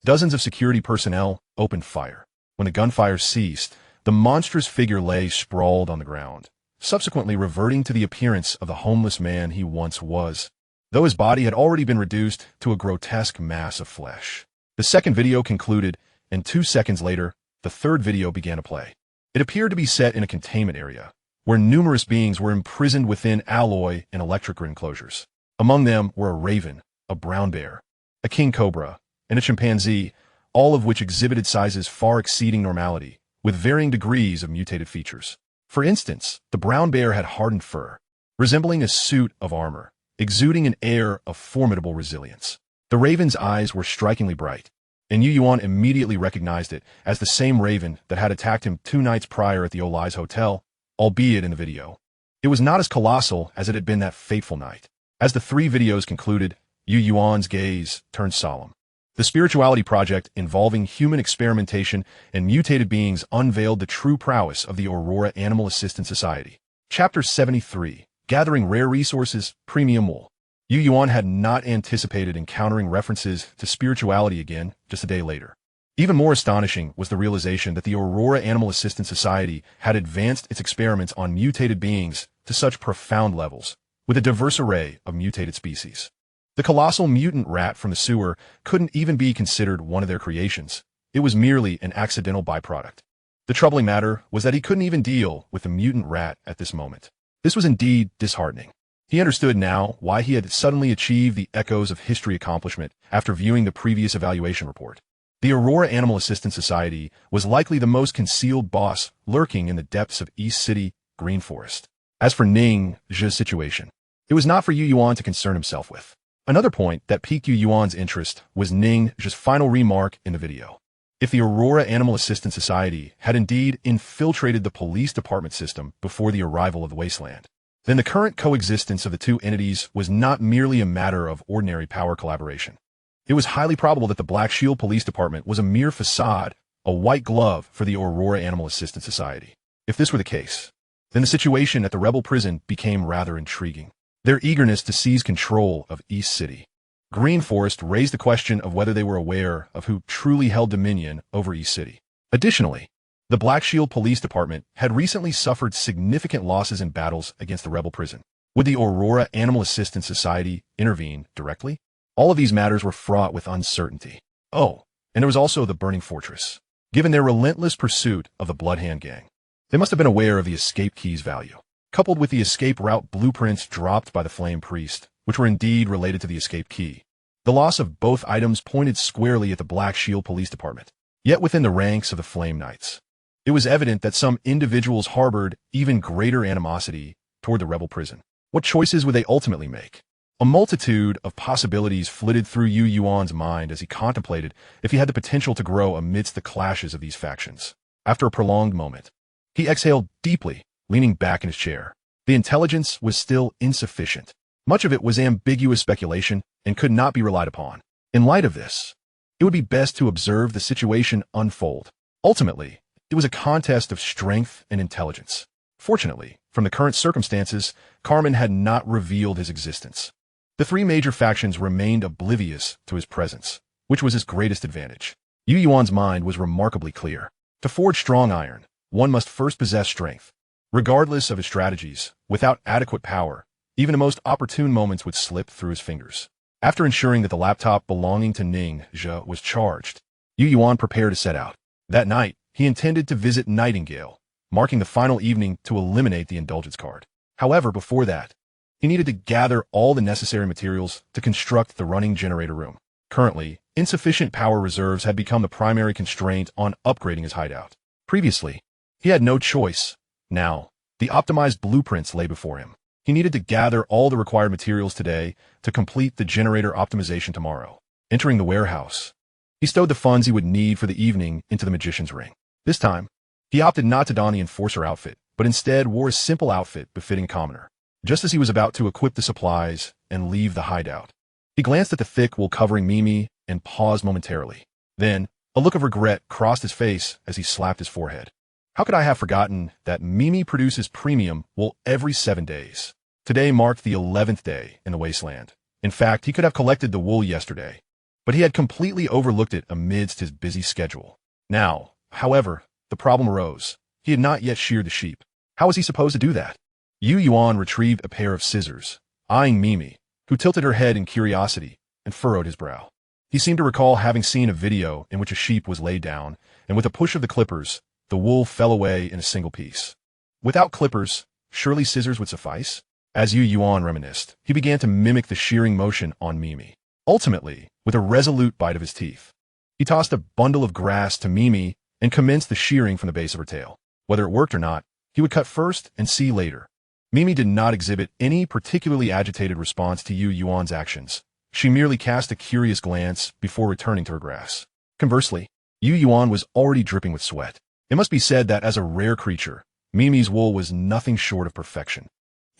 dozens of security personnel opened fire. When the gunfire ceased, the monstrous figure lay sprawled on the ground, subsequently reverting to the appearance of the homeless man he once was, though his body had already been reduced to a grotesque mass of flesh. The second video concluded, and 2 seconds later, the third video began to play. It appeared to be set in a containment area, where numerous beings were imprisoned within alloy and electric enclosures. Among them were a raven, a brown bear, a king cobra, and a chimpanzee, all of which exhibited sizes far exceeding normality, with varying degrees of mutated features. For instance, the brown bear had hardened fur, resembling a suit of armor, exuding an air of formidable resilience. The raven's eyes were strikingly bright, and Yuan immediately recognized it as the same raven that had attacked him 2 nights prior at the Olai's hotel, albeit in the video. It was not as colossal as it had been that fateful night. As the 3 videos concluded, Yuan's gaze turned solemn. The spirituality project involving human experimentation and mutated beings unveiled the true prowess of the Aurora Animal Assistance Society. Chapter 73, Gathering Rare Resources, Premium Wool. Yuan had not anticipated encountering references to spirituality again just a day later. Even more astonishing was the realization that the Aurora Animal Assistance Society had advanced its experiments on mutated beings to such profound levels, with a diverse array of mutated species. The colossal mutant rat from the sewer couldn't even be considered one of their creations. It was merely an accidental byproduct. The troubling matter was that he couldn't even deal with the mutant rat at this moment. This was indeed disheartening. He understood now why he had suddenly achieved the echoes of history accomplishment after viewing the previous evaluation report. The Aurora Animal Assistance Society was likely the most concealed boss lurking in the depths of East City Green Forest. As for Ning's situation, it was not for Yuan to concern himself with. Another point that piqued Yuan's interest was Ning's final remark in the video. If the Aurora Animal Assistance Society had indeed infiltrated the police department system before the arrival of the Wasteland, then the current coexistence of the two entities was not merely a matter of ordinary power collaboration. It was highly probable that the Black Shield Police Department was a mere facade, a white glove for the Aurora Animal Assistance Society. If this were the case, then the situation at the rebel prison became rather intriguing. Their eagerness to seize control of East City, Green Forest raised the question of whether they were aware of who truly held dominion over East City. Additionally, the Black Shield Police Department had recently suffered significant losses in battles against the rebel prison. Would the Aurora Animal Assistance Society intervene directly? All of these matters were fraught with uncertainty. Oh, and there was also the Burning Fortress. Given their relentless pursuit of the Bloodhand Gang, they must have been aware of the escape key's value. Coupled with the escape route blueprints dropped by the Flame Priest, which were indeed related to the escape key, the loss of both items pointed squarely at the Black Shield Police Department. Yet within the ranks of the Flame Knights, it was evident that some individuals harbored even greater animosity toward the rebel prison. What choices would they ultimately make? A multitude of possibilities flitted through Yuan's mind as he contemplated if he had the potential to grow amidst the clashes of these factions. After a prolonged moment, he exhaled deeply, leaning back in his chair. The intelligence was still insufficient. Much of it was ambiguous speculation and could not be relied upon. In light of this, it would be best to observe the situation unfold. Ultimately, it was a contest of strength and intelligence. Fortunately, from the current circumstances, Carmen had not revealed his existence. The three major factions remained oblivious to his presence, which was his greatest advantage. Yuan's mind was remarkably clear. To forge strong iron, one must first possess strength. Regardless of his strategies, without adequate power, even the most opportune moments would slip through his fingers. After ensuring that the laptop belonging to Ning Zhe was charged, Yuan prepared to set out. That night, he intended to visit Nightingale, marking the final evening to eliminate the Indulgence Card. However, before that, he needed to gather all the necessary materials to construct the running generator room. Currently, insufficient power reserves had become the primary constraint on upgrading his hideout. Previously, he had no choice. Now, the optimized blueprints lay before him. He needed to gather all the required materials today to complete the generator optimization tomorrow. Entering the warehouse, he stowed the funds he would need for the evening into the magician's ring. This time, he opted not to don the enforcer outfit, but instead wore a simple outfit befitting a commoner. Just as he was about to equip the supplies and leave the hideout, he glanced at the thick wool covering Mimi and paused momentarily. Then, a look of regret crossed his face as he slapped his forehead. How could I have forgotten that Mimi produces premium wool every 7 days? Today marked the 11th day in the Wasteland. In fact, he could have collected the wool yesterday, but he had completely overlooked it amidst his busy schedule. Now, however, the problem arose. He had not yet sheared the sheep. How was he supposed to do that? Yuan retrieved a pair of scissors, eyeing Mimi, who tilted her head in curiosity and furrowed his brow. He seemed to recall having seen a video in which a sheep was laid down, and with a push of the clippers, the wool fell away in a single piece. Without clippers, surely scissors would suffice? As Yuan reminisced, he began to mimic the shearing motion on Mimi. Ultimately, with a resolute bite of his teeth, he tossed a bundle of grass to Mimi and commenced the shearing from the base of her tail. Whether it worked or not, he would cut first and see later. Mimi did not exhibit any particularly agitated response to Yuan's actions. She merely cast a curious glance before returning to her grass. Conversely, Yuan was already dripping with sweat. It must be said that as a rare creature, Mimi's wool was nothing short of perfection.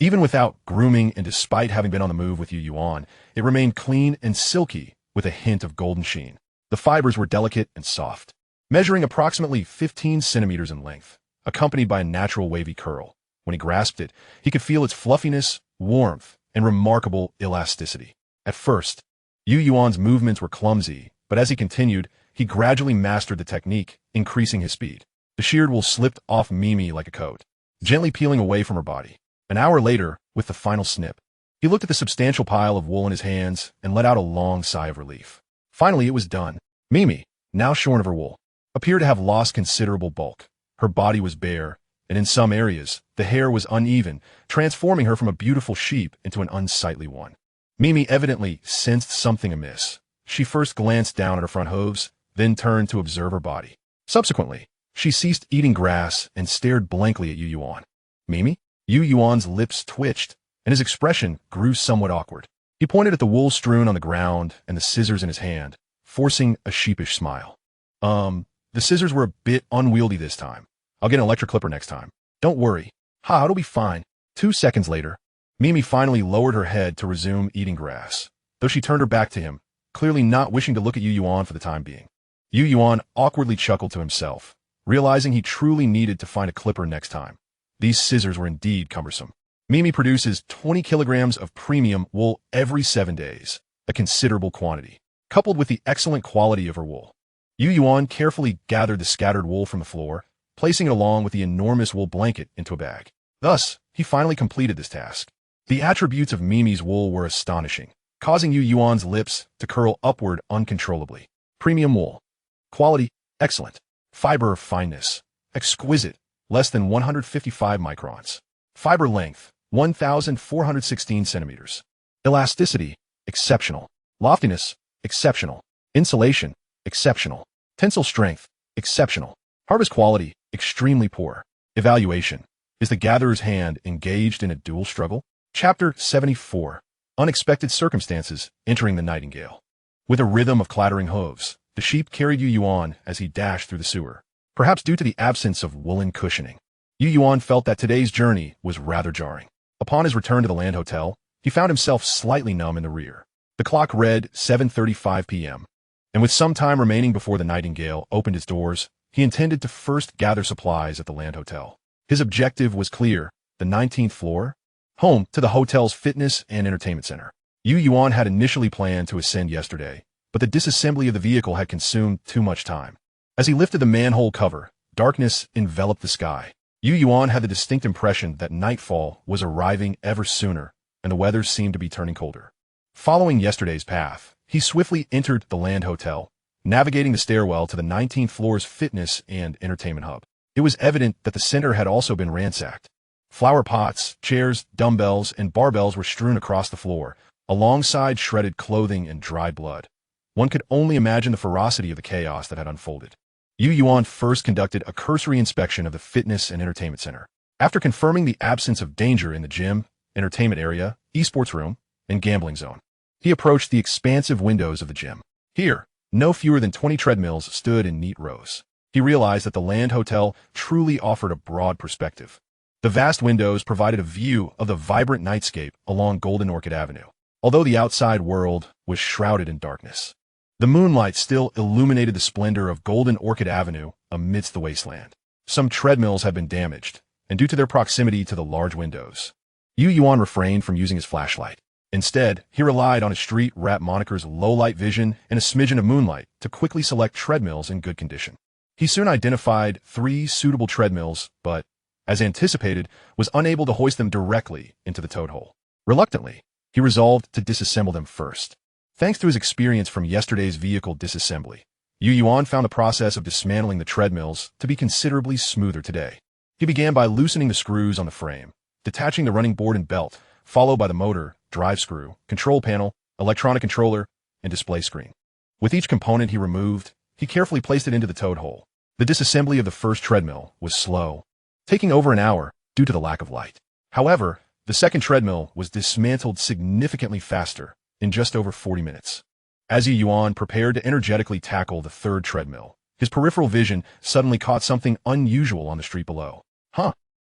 Even without grooming and despite having been on the move with Yuan, it remained clean and silky with a hint of golden sheen. The fibers were delicate and soft, measuring approximately 15 centimeters in length, accompanied by a natural wavy curl. When he grasped it, he could feel its fluffiness, warmth, and remarkable elasticity. At first, Yuan's movements were clumsy, but as he continued, he gradually mastered the technique, increasing his speed. The sheared wool slipped off Mimi like a coat, gently peeling away from her body. An hour later, with the final snip, he looked at the substantial pile of wool in his hands and let out a long sigh of relief. Finally, it was done. Mimi, now shorn of her wool, appeared to have lost considerable bulk. Her body was bare, and in some areas, the hair was uneven, transforming her from a beautiful sheep into an unsightly one. Mimi evidently sensed something amiss. She first glanced down at her front hooves, then turned to observe her body. Subsequently, she ceased eating grass and stared blankly at Yuan. Mimi? Yuan's lips twitched, and his expression grew somewhat awkward. He pointed at the wool strewn on the ground and the scissors in his hand, forcing a sheepish smile. The scissors were a bit unwieldy this time. I'll get an electric clipper next time. Don't worry. Ha, it'll be fine. 2 seconds later, Mimi finally lowered her head to resume eating grass, though she turned her back to him, clearly not wishing to look at Yuan for the time being. Yuan awkwardly chuckled to himself, realizing he truly needed to find a clipper next time. These scissors were indeed cumbersome. Mimi produces 20 kilograms of premium wool every 7 days, a considerable quantity, coupled with the excellent quality of her wool. Yuan carefully gathered the scattered wool from the floor, placing it along with the enormous wool blanket into a bag. Thus, he finally completed this task. The attributes of Mimi's wool were astonishing, causing Yuan's lips to curl upward uncontrollably. Premium wool. Quality, excellent. Fiber fineness, exquisite, less than 155 microns. Fiber length, 1,416 centimeters. Elasticity, exceptional. Loftiness, exceptional. Insulation, exceptional. Tensile strength, exceptional. Harvest quality, extremely poor. Evaluation. Is the gatherer's hand engaged in a dual struggle? Chapter 74. Unexpected circumstances entering the nightingale. With a rhythm of clattering hooves, the sheep carried Yuan as he dashed through the sewer. Perhaps due to the absence of woolen cushioning, Yuan felt that today's journey was rather jarring. Upon his return to the land hotel, he found himself slightly numb in the rear. The clock read 7:35 p.m., and with some time remaining before the nightingale opened its doors, he intended to first gather supplies at the land hotel. His objective was clear: the 19th floor, home to the hotel's fitness and entertainment center. Yuan had initially planned to ascend yesterday, but the disassembly of the vehicle had consumed too much time. As he lifted the manhole cover, darkness enveloped the sky. Yuan had the distinct impression that nightfall was arriving ever sooner, and the weather seemed to be turning colder. Following yesterday's path, he swiftly entered the land hotel, navigating the stairwell to the 19th floor's fitness and entertainment hub. It was evident that the center had also been ransacked. Flower pots, chairs, dumbbells, and barbells were strewn across the floor, alongside shredded clothing and dried blood. One could only imagine the ferocity of the chaos that had unfolded. Yuan first conducted a cursory inspection of the fitness and entertainment center. After confirming the absence of danger in the gym, entertainment area, esports room, and gambling zone, he approached the expansive windows of the gym. Here, no fewer than 20 treadmills stood in neat rows. He realized that the land hotel truly offered a broad perspective. The vast windows provided a view of the vibrant nightscape along Golden Orchid Avenue, although the outside world was shrouded in darkness. The moonlight still illuminated the splendor of Golden Orchid Avenue amidst the wasteland. Some treadmills had been damaged, and due to their proximity to the large windows, Yuan refrained from using his flashlight. Instead, he relied on his street rat moniker's low-light vision and a smidgen of moonlight to quickly select treadmills in good condition. He soon identified 3 suitable treadmills, but, as anticipated, was unable to hoist them directly into the toad hole. Reluctantly, he resolved to disassemble them first. Thanks to his experience from yesterday's vehicle disassembly, Yuan found the process of dismantling the treadmills to be considerably smoother today. He began by loosening the screws on the frame, detaching the running board and belt, followed by the motor, drive screw, control panel, electronic controller, and display screen. With each component he removed, he carefully placed it into the toad hole. The disassembly of the first treadmill was slow, taking over an hour due to the lack of light. However, the second treadmill was dismantled significantly faster, in just over 40 minutes. As Yuan prepared to energetically tackle the third treadmill, his peripheral vision suddenly caught something unusual on the street below.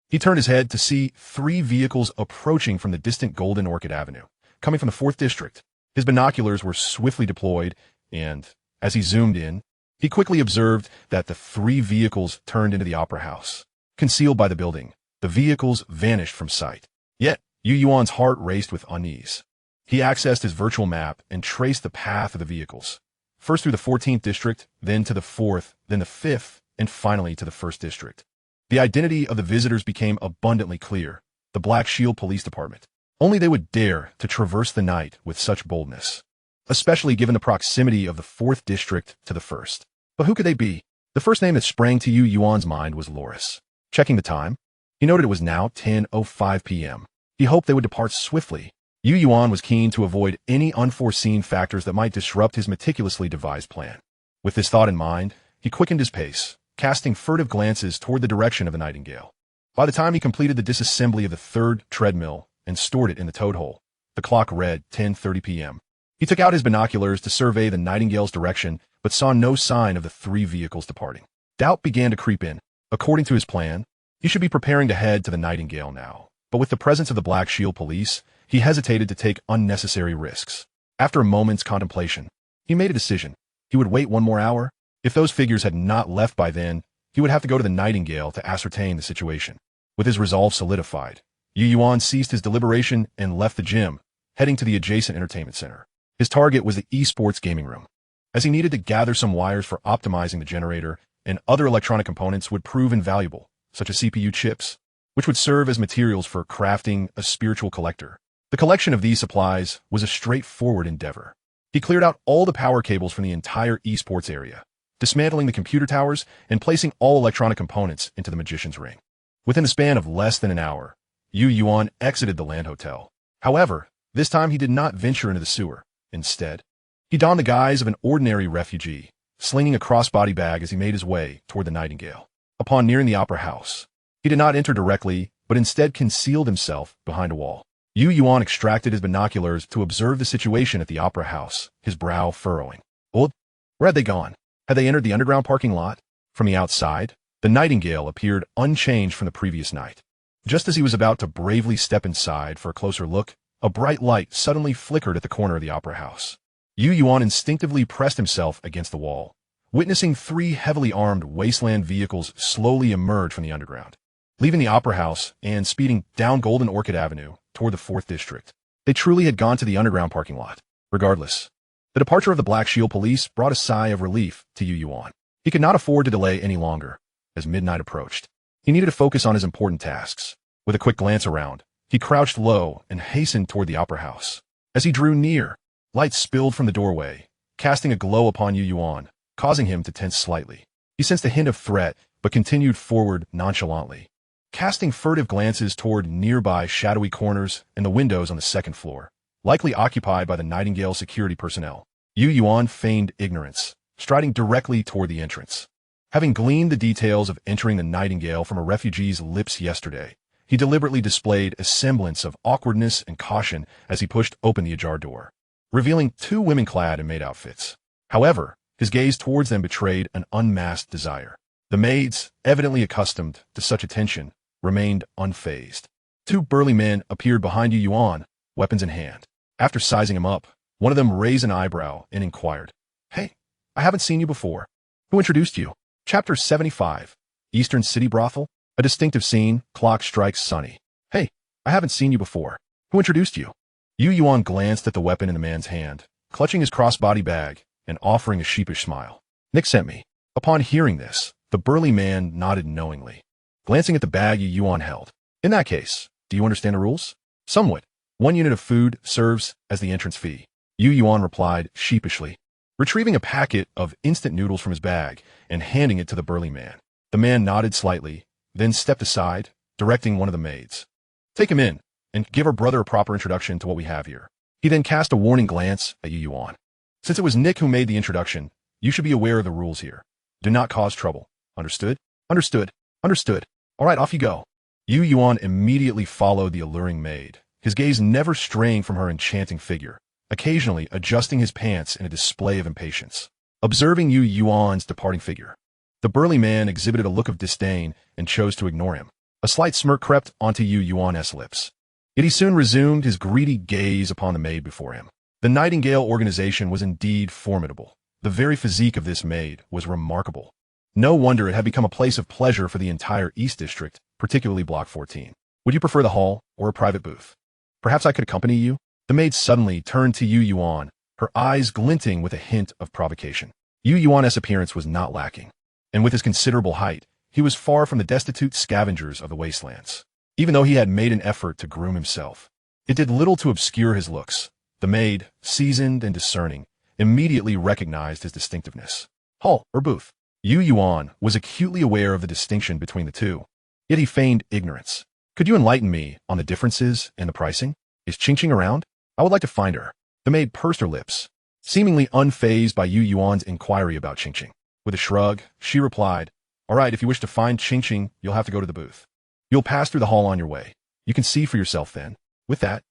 He turned his head to see 3 vehicles approaching from the distant Golden Orchid Avenue, coming from the 4th District. His binoculars were swiftly deployed, and, as he zoomed in, he quickly observed that the 3 vehicles turned into the Opera House. Concealed by the building, the vehicles vanished from sight. Yet, Yuan's heart raced with unease. He accessed his virtual map and traced the path of the vehicles, first through the 14th District, then to the 4th, then the 5th, and finally to the 1st District. The identity of the visitors became abundantly clear: the Black Shield Police Department. Only they would dare to traverse the night with such boldness, especially given the proximity of the 4th District to the 1st. But who could they be? The first name that sprang to Yuan's mind was Loris. Checking the time, he noted it was now 10:05 p.m. He hoped they would depart swiftly. Yuan was keen to avoid any unforeseen factors that might disrupt his meticulously devised plan. With this thought in mind, he quickened his pace, casting furtive glances toward the direction of the nightingale. By the time he completed the disassembly of the 3rd treadmill and stored it in the toad hole, the clock read 10:30 p.m. He took out his binoculars to survey the Nightingale's direction, but saw no sign of the 3 vehicles departing. Doubt began to creep in. According to his plan, he should be preparing to head to the Nightingale now, but with the presence of the Black Shield police, he hesitated to take unnecessary risks. After a moment's contemplation, he made a decision. He would wait 1 more hour. If those figures had not left by then, he would have to go to the Nightingale to ascertain the situation. With his resolve solidified, Yuan ceased his deliberation and left the gym, heading to the adjacent entertainment center. His target was the esports gaming room, as he needed to gather some wires for optimizing the generator, and other electronic components would prove invaluable, such as CPU chips, which would serve as materials for crafting a spiritual collector. The collection of these supplies was a straightforward endeavor. He cleared out all the power cables from the entire esports area, dismantling the computer towers and placing all electronic components into the magician's ring. Within the span of less than an hour, Yuan exited the land hotel. However, this time he did not venture into the sewer. Instead, he donned the guise of an ordinary refugee, slinging a crossbody bag as he made his way toward the Nightingale. Upon nearing the opera house, he did not enter directly, but instead concealed himself behind a wall. Yuan extracted his binoculars to observe the situation at the opera house, his brow furrowing. Where had they gone? Had they entered the underground parking lot? From the outside, the Nightingale appeared unchanged from the previous night. Just as he was about to bravely step inside for a closer look, a bright light suddenly flickered at the corner of the opera house. Yuan instinctively pressed himself against the wall, witnessing 3 heavily armed Wasteland vehicles slowly emerge from the underground, leaving the opera house and speeding down Golden Orchid Avenue toward the 4th District. They truly had gone to the underground parking lot. Regardless, the departure of the Black Shield police brought a sigh of relief to Yuan. He could not afford to delay any longer. As midnight approached, he needed to focus on his important tasks. With a quick glance around, he crouched low and hastened toward the opera house. As he drew near, light spilled from the doorway, casting a glow upon Yuan, causing him to tense slightly. He sensed a hint of threat, but continued forward nonchalantly, casting furtive glances toward nearby shadowy corners and the windows on the 2nd floor, likely occupied by the Nightingale security personnel. Yuan feigned ignorance, striding directly toward the entrance. Having gleaned the details of entering the Nightingale from a refugee's lips yesterday, he deliberately displayed a semblance of awkwardness and caution as he pushed open the ajar door, revealing 2 women clad in maid outfits. However, his gaze towards them betrayed an unmasked desire. The maids, evidently accustomed to such attention, remained unfazed. 2 burly men appeared behind Yuan, weapons in hand. After sizing him up, one of them raised an eyebrow and inquired, "Hey, I haven't seen you before. Who introduced you?" Chapter 75, Eastern City Brothel. A distinctive scene, clock strikes sunny. "Hey, I haven't seen you before. Who introduced you?" Yuan glanced at the weapon in the man's hand, clutching his crossbody bag and offering a sheepish smile. "Nick sent me." Upon hearing this, the burly man nodded knowingly, glancing at the bag Yuan held. "In that case, do you understand the rules?" "Somewhat. 1 unit of food serves as the entrance fee," Yuan replied sheepishly, retrieving a packet of instant noodles from his bag and handing it to the burly man. The man nodded slightly, then stepped aside, directing one of the maids. "Take him in, and give our brother a proper introduction to what we have here." He then cast a warning glance at Yuan. "Since it was Nick who made the introduction, you should be aware of the rules here. Do not cause trouble. Understood?" "Understood. Understood. All right, off you go." Yuan immediately followed the alluring maid, his gaze never straying from her enchanting figure, occasionally adjusting his pants in a display of impatience. Observing Yuan's departing figure, the burly man exhibited a look of disdain and chose to ignore him. A slight smirk crept onto Yuan's lips. Yet he soon resumed his greedy gaze upon the maid before him. The Nightingale organization was indeed formidable. The very physique of this maid was remarkable. No wonder it had become a place of pleasure for the entire East District, particularly Block 14. "Would you prefer the hall or a private booth? Perhaps I could accompany you?" The maid suddenly turned to Yuan, her eyes glinting with a hint of provocation. Yuan's appearance was not lacking, and with his considerable height, he was far from the destitute scavengers of the Wastelands. Even though he had made an effort to groom himself, it did little to obscure his looks. The maid, seasoned and discerning, immediately recognized his distinctiveness. "Hall or booth?" Yuan was acutely aware of the distinction between the two, yet he feigned ignorance. "Could you enlighten me on the differences and the pricing? Is Ching around? I would like to find her." The maid pursed her lips, seemingly unfazed by Yuan's inquiry about Ching. With a shrug, she replied, "All right, if you wish to find Ching, you'll have to go to the booth. You'll pass through the hall on your way. You can see for yourself then." With that,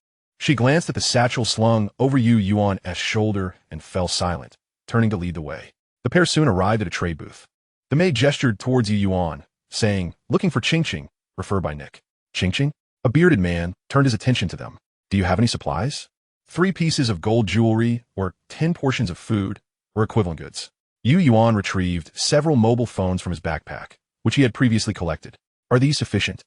She glanced at the satchel slung over Yuan's shoulder and fell silent, turning to lead the way. The pair soon arrived at a trade booth. The maid gestured towards Yuan, saying, "Looking for Ching Ching, referred by Nick." Ching Ching? A bearded man turned his attention to them. "Do you have any supplies?" 3 pieces of gold jewelry or 10 portions of food or equivalent goods. Yuan retrieved several mobile phones from his backpack, which he had previously collected. "Are these sufficient?"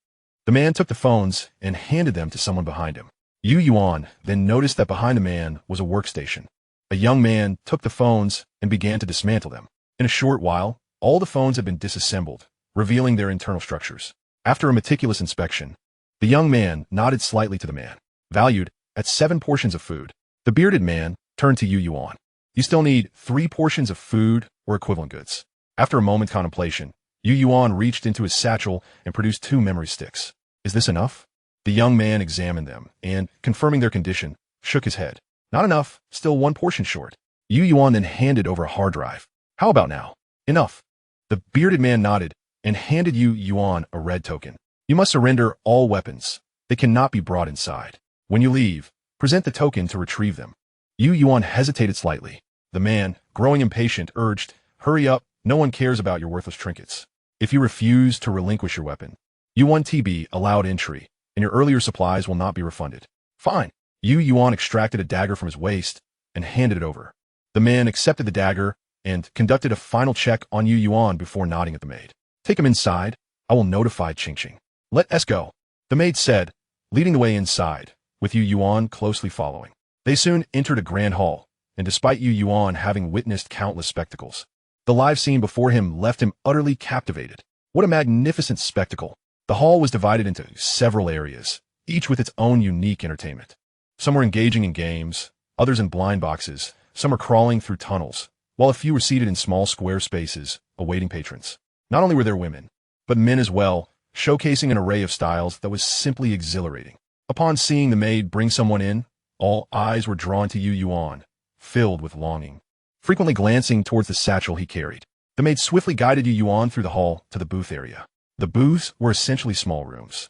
The man took the phones and handed them to someone behind him. Yuan then noticed that behind the man was a workstation. A young man took the phones and began to dismantle them. In a short while, all the phones had been disassembled, revealing their internal structures. After a meticulous inspection, the young man nodded slightly to the man, valued at 7 portions of food. The bearded man turned to Yuan. "You still need 3 portions of food or equivalent goods." After a moment's contemplation, Yuan reached into his satchel and produced 2 memory sticks. "Is this enough?" The young man examined them and, confirming their condition, shook his head. "Not enough, still 1 portion short." Yuan then handed over a hard drive. "How about now?" "Enough." The bearded man nodded and handed Yuan a red token. "You must surrender all weapons. They cannot be brought inside. When you leave, present the token to retrieve them." Yuan hesitated slightly. The man, growing impatient, urged, "Hurry up, no one cares about your worthless trinkets. If you refuse to relinquish your weapon, Yuan TB allowed entry, and your earlier supplies will not be refunded." "Fine." Yuan extracted a dagger from his waist and handed it over. The man accepted the dagger and conducted a final check on Yuan before nodding at the maid. "Take him inside. I will notify Ching Ching." "Let us go," the maid said, leading the way inside, with Yuan closely following. They soon entered a grand hall, and despite Yuan having witnessed countless spectacles, the live scene before him left him utterly captivated. What a magnificent spectacle! The hall was divided into several areas, each with its own unique entertainment. Some were engaging in games, others in blind boxes, some were crawling through tunnels, while a few were seated in small square spaces, awaiting patrons. Not only were there women, but men as well, showcasing an array of styles that was simply exhilarating. Upon seeing the maid bring someone in, all eyes were drawn to Yuan, filled with longing. Frequently glancing towards the satchel he carried, the maid swiftly guided Yuan through the hall to the booth area. The booths were essentially small rooms,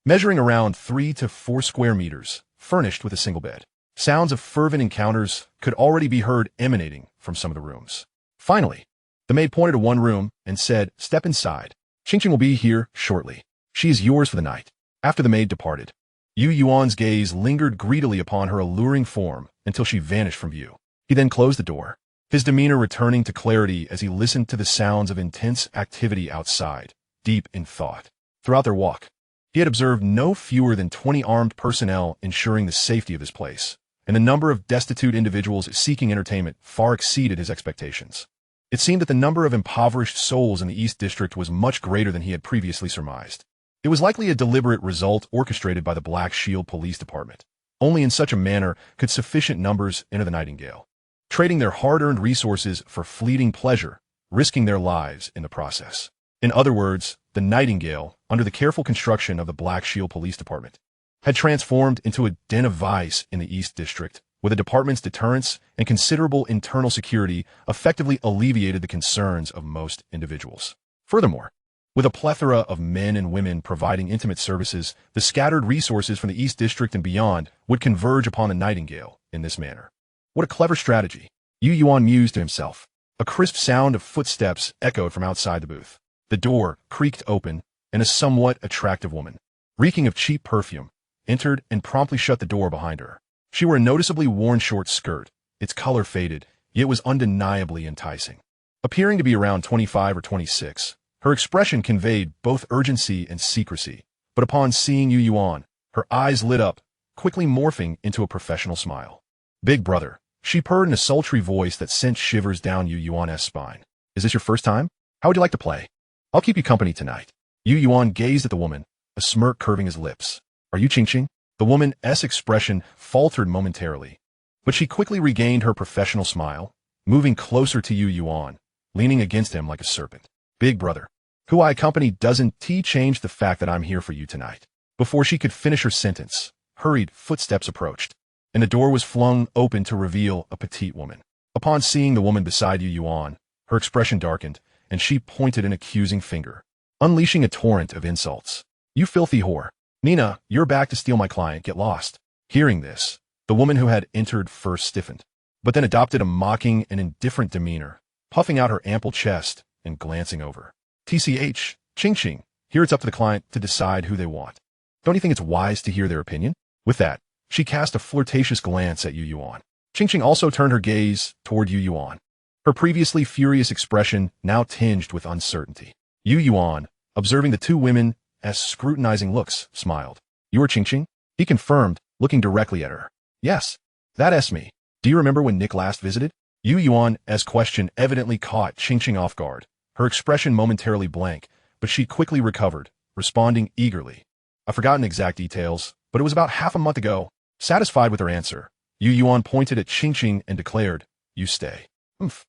measuring around 3 to 4 square meters, furnished with a single bed. Sounds of fervent encounters could already be heard emanating from some of the rooms. Finally, the maid pointed to one room and said, "Step inside. Ching Ching will be here shortly. She is yours for the night." After the maid departed, Yuan's gaze lingered greedily upon her alluring form until she vanished from view. He then closed the door, his demeanor returning to clarity as he listened to the sounds of intense activity outside, deep in thought. Throughout their walk, he had observed no fewer than 20 armed personnel ensuring the safety of his place, and the number of destitute individuals seeking entertainment far exceeded his expectations. It seemed that the number of impoverished souls in the East District was much greater than he had previously surmised. It was likely a deliberate result orchestrated by the Black Shield Police Department. Only in such a manner could sufficient numbers enter the Nightingale, trading their hard-earned resources for fleeting pleasure, risking their lives in the process. In other words, the Nightingale, under the careful construction of the Black Shield Police Department, had transformed into a den of vice in the East District, where the department's deterrence and considerable internal security effectively alleviated the concerns of most individuals. Furthermore, with a plethora of men and women providing intimate services, the scattered resources from the East District and beyond would converge upon the Nightingale in this manner. What a clever strategy, Yuan mused to himself. A crisp sound of footsteps echoed from outside the booth. The door creaked open, and a somewhat attractive woman, reeking of cheap perfume, entered and promptly shut the door behind her. She wore a noticeably worn short skirt, its color faded, yet was undeniably enticing. Appearing to be around 25 or 26, her expression conveyed both urgency and secrecy, but upon seeing Yuan, her eyes lit up, quickly morphing into a professional smile. "Big brother," she purred in a sultry voice that sent shivers down Yuan's spine. "Is this your first time? How would you like to play? I'll keep you company tonight." Yuan gazed at the woman, a smirk curving his lips. "Are you Ching Ching?" The woman's expression faltered momentarily, but she quickly regained her professional smile, moving closer to Yuan, leaning against him like a serpent. "Big brother, who I accompany doesn't change the fact that I'm here for you tonight." Before she could finish her sentence, hurried footsteps approached, and the door was flung open to reveal a petite woman. Upon seeing the woman beside Yuan, her expression darkened, and she pointed an accusing finger, unleashing a torrent of insults. "You filthy whore. Nina, you're back to steal my client. Get lost." Hearing this, the woman who had entered first stiffened, but then adopted a mocking and indifferent demeanor, puffing out her ample chest and glancing over. TCH, Ching, here it's up to the client to decide who they want. Don't you think it's wise to hear their opinion? With that, she cast a flirtatious glance at Yuan. Ching also turned her gaze toward Yuan, her previously furious expression now tinged with uncertainty. Yuan, observing the two women as scrutinizing looks, smiled. You are Ching? He confirmed, looking directly at her. Yes, that's me. Do you remember when Nick last visited? Yuan's question evidently caught Ching off guard, her expression momentarily blank, but she quickly recovered, responding eagerly. I've forgotten exact details, but it was about half a month ago. Satisfied with her answer, Yuan pointed at Ching and declared, You stay. Oomph.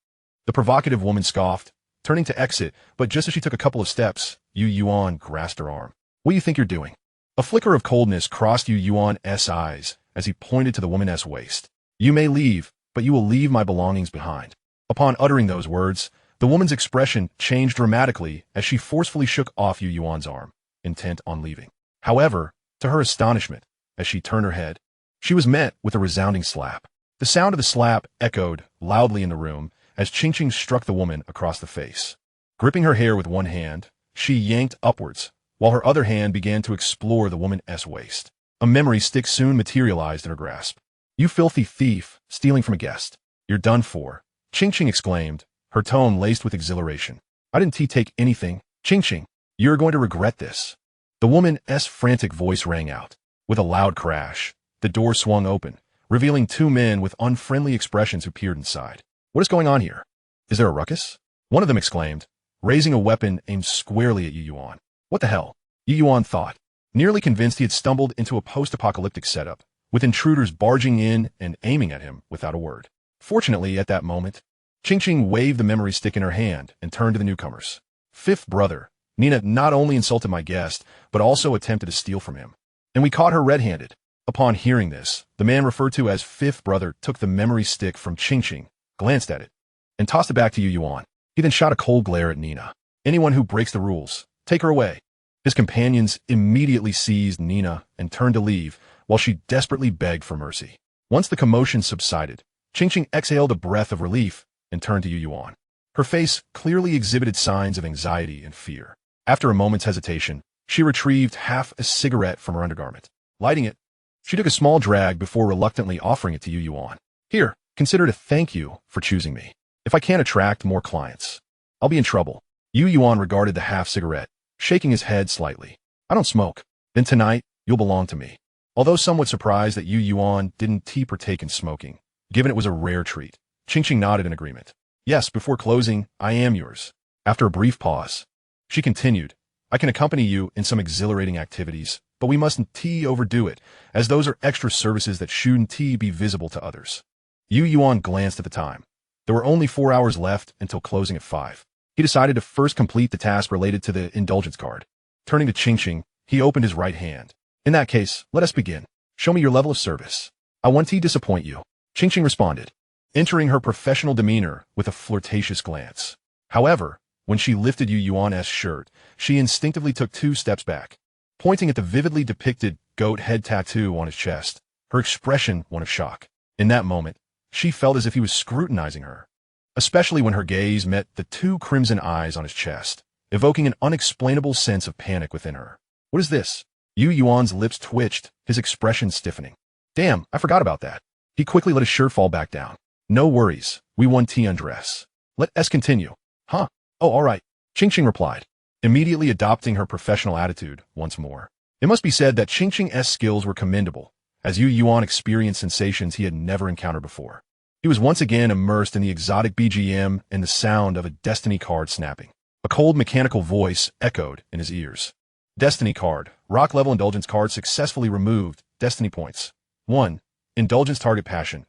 The provocative woman scoffed, turning to exit, but just as she took a couple of steps, Yuan grasped her arm. What do you think you're doing? A flicker of coldness crossed Yuan's eyes as he pointed to the woman's waist. You may leave, but you will leave my belongings behind. Upon uttering those words, the woman's expression changed dramatically as she forcefully shook off Yuan's arm, intent on leaving. However, to her astonishment, as she turned her head, she was met with a resounding slap. The sound of the slap echoed loudly in the room as Ching struck the woman across the face. Gripping her hair with one hand, she yanked upwards, while her other hand began to explore the woman's waist. A memory stick soon materialized in her grasp. You filthy thief, stealing from a guest. You're done for, Ching exclaimed, her tone laced with exhilaration. I didn't take anything. Ching, you're going to regret this. The woman's frantic voice rang out. With a loud crash, the door swung open, revealing two men with unfriendly expressions who peered inside. What is going on here? Is there a ruckus? One of them exclaimed, raising a weapon aimed squarely at Yuan. What the hell? Yuan thought, nearly convinced he had stumbled into a post-apocalyptic setup, with intruders barging in and aiming at him without a word. Fortunately, at that moment, Ching waved the memory stick in her hand and turned to the newcomers. Fifth brother, Nina not only insulted my guest, but also attempted to steal from him. And we caught her red-handed. Upon hearing this, the man referred to as fifth brother took the memory stick from Ching, glanced at it, and tossed it back to Yuan. He then shot a cold glare at Nina. Anyone who breaks the rules, take her away. His companions immediately seized Nina and turned to leave, while she desperately begged for mercy. Once the commotion subsided, Ching exhaled a breath of relief and turned to Yuan. Her face clearly exhibited signs of anxiety and fear. After a moment's hesitation, she retrieved half a cigarette from her undergarment. Lighting it, she took a small drag before reluctantly offering it to Yuan. Here, consider it a thank you for choosing me. If I can't attract more clients, I'll be in trouble. Yuan regarded the half-cigarette, shaking his head slightly. I don't smoke. Then tonight, you'll belong to me. Although somewhat surprised that Yuan didn't partake in smoking, given it was a rare treat, Ching nodded in agreement. Yes, before closing, I am yours. After a brief pause, she continued, I can accompany you in some exhilarating activities, but we mustn't overdo it, as those are extra services that shouldn't be visible to others. Yuan glanced at the time. There were only 4 hours left until closing at 5. He decided to first complete the task related to the Indulgence Card. Turning to Ching, he opened his right hand. In that case, let us begin. Show me your level of service. I won't disappoint you. Ching responded, entering her professional demeanor with a flirtatious glance. However, when she lifted Yuan's shirt, she instinctively took 2 steps back. Pointing at the vividly depicted goat head tattoo on his chest, her expression one of shock. In that moment, she felt as if he was scrutinizing her, especially when her gaze met the 2 crimson eyes on his chest, evoking an unexplainable sense of panic within her. What is this? Yuan's lips twitched, his expression stiffening. Damn, I forgot about that. He quickly let his shirt fall back down. No worries, we won undress. Let us continue. Huh? Oh, all right, Ching replied, immediately adopting her professional attitude once more. It must be said that Ching's skills were commendable, as Yuan experienced sensations he had never encountered before. He was once again immersed in the exotic BGM and the sound of a destiny card snapping. A cold mechanical voice echoed in his ears. Destiny card. Rock level indulgence card successfully removed. Destiny points. 1. Indulgence target passion.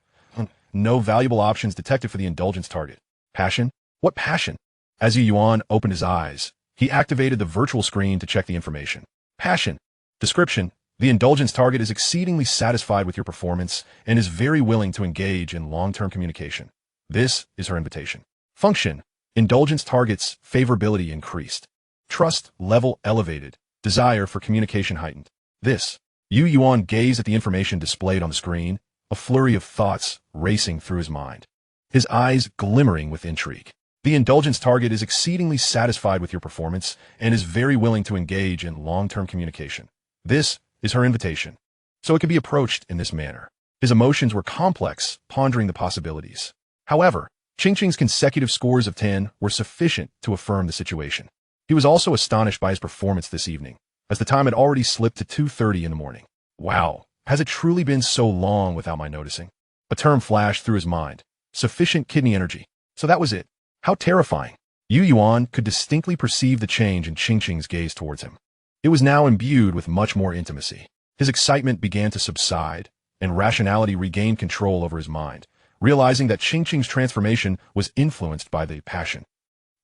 No valuable options detected for the indulgence target. Passion? What passion? As Yuan opened his eyes, he activated the virtual screen to check the information. Passion. Description. The indulgence target is exceedingly satisfied with your performance and is very willing to engage in long-term communication. This is her invitation. Function. Indulgence target's favorability increased. Trust level elevated. Desire for communication heightened. This Yuan gazed at the information displayed on the screen, a flurry of thoughts racing through his mind, his eyes glimmering with intrigue. The Indulgence target is exceedingly satisfied with your performance and is very willing to engage in long-term communication. This is her invitation, so it can be approached in this manner. His emotions were complex, pondering the possibilities. However, Qingqing's consecutive scores of 10 were sufficient to affirm the situation. He was also astonished by his performance this evening, as the time had already slipped to 2:30 in the morning. Wow, has it truly been so long without my noticing? A term flashed through his mind. Sufficient kidney energy. So that was it. How terrifying. Yuan could distinctly perceive the change in Qingqing's gaze towards him. It was now imbued with much more intimacy. His excitement began to subside, and rationality regained control over his mind, realizing that Qingqing's transformation was influenced by the passion.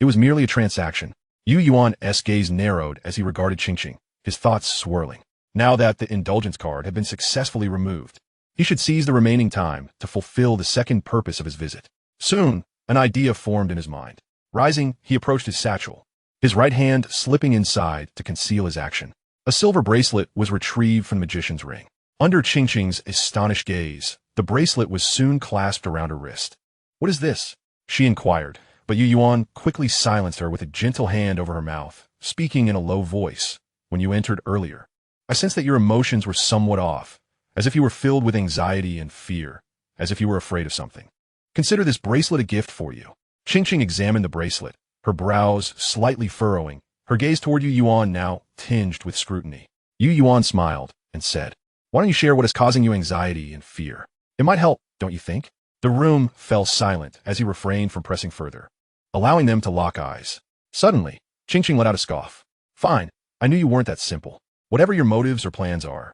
It was merely a transaction. Yuan's gaze narrowed as he regarded Qingqing, his thoughts swirling. Now that the Indulgence card had been successfully removed, he should seize the remaining time to fulfill the second purpose of his visit. Soon, an idea formed in his mind. Rising, he approached his satchel, his right hand slipping inside to conceal his action. A silver bracelet was retrieved from the magician's ring. Under Qingqing's astonished gaze, the bracelet was soon clasped around her wrist. "What is this?" she inquired, but Yuan quickly silenced her with a gentle hand over her mouth, speaking in a low voice. "When you entered earlier, I sensed that your emotions were somewhat off, as if you were filled with anxiety and fear, as if you were afraid of something. Consider this bracelet a gift for you." Qingqing examined the bracelet, her brows slightly furrowing, her gaze toward Yuan now tinged with scrutiny. Yuan smiled and said, "Why don't you share what is causing you anxiety and fear? It might help, don't you think?" The room fell silent as he refrained from pressing further, allowing them to lock eyes. Suddenly, Qingqing let out a scoff. "Fine, I knew you weren't that simple. Whatever your motives or plans are,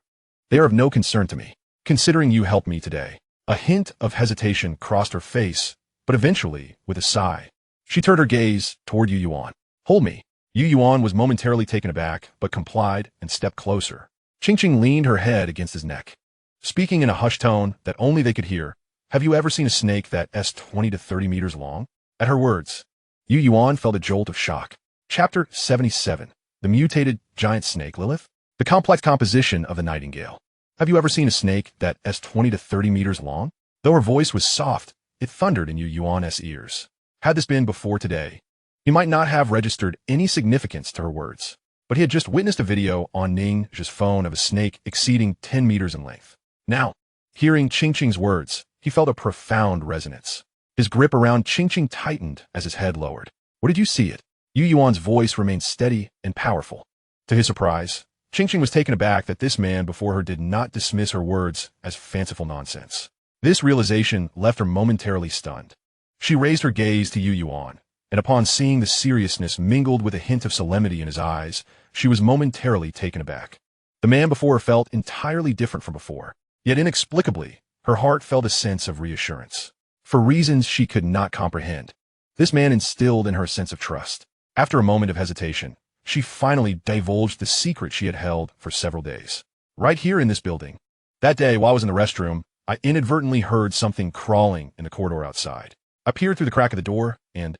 they are of no concern to me, considering you helped me today." A hint of hesitation crossed her face, but eventually, with a sigh, she turned her gaze toward Yuan. "Hold me." Yuan was momentarily taken aback, but complied and stepped closer. Qingqing leaned her head against his neck, speaking in a hushed tone that only they could hear. "Have you ever seen a snake that's 20 to 30 meters long?" At her words, Yuan felt a jolt of shock. Chapter 77. The Mutated Giant Snake Lilith? The complex composition of the nightingale. "Have you ever seen a snake that's 20 to 30 meters long?" Though her voice was soft, it thundered in Yuan's ears. Had this been before today, he might not have registered any significance to her words, but he had just witnessed a video on Ning's phone of a snake exceeding 10 meters in length. Now, hearing Qingqing's words, he felt a profound resonance. His grip around Qingqing tightened as his head lowered. "Where did you see it?" Yuan's voice remained steady and powerful. To his surprise, Qingqing was taken aback that this man before her did not dismiss her words as fanciful nonsense. This realization left her momentarily stunned. She raised her gaze to Yuan, and upon seeing the seriousness mingled with a hint of solemnity in his eyes, she was momentarily taken aback. The man before her felt entirely different from before, yet inexplicably, her heart felt a sense of reassurance. For reasons she could not comprehend, this man instilled in her a sense of trust. After a moment of hesitation, she finally divulged the secret she had held for several days. "Right here in this building. That day, while I was in the restroom, I inadvertently heard something crawling in the corridor outside. I peered through the crack of the door, and..."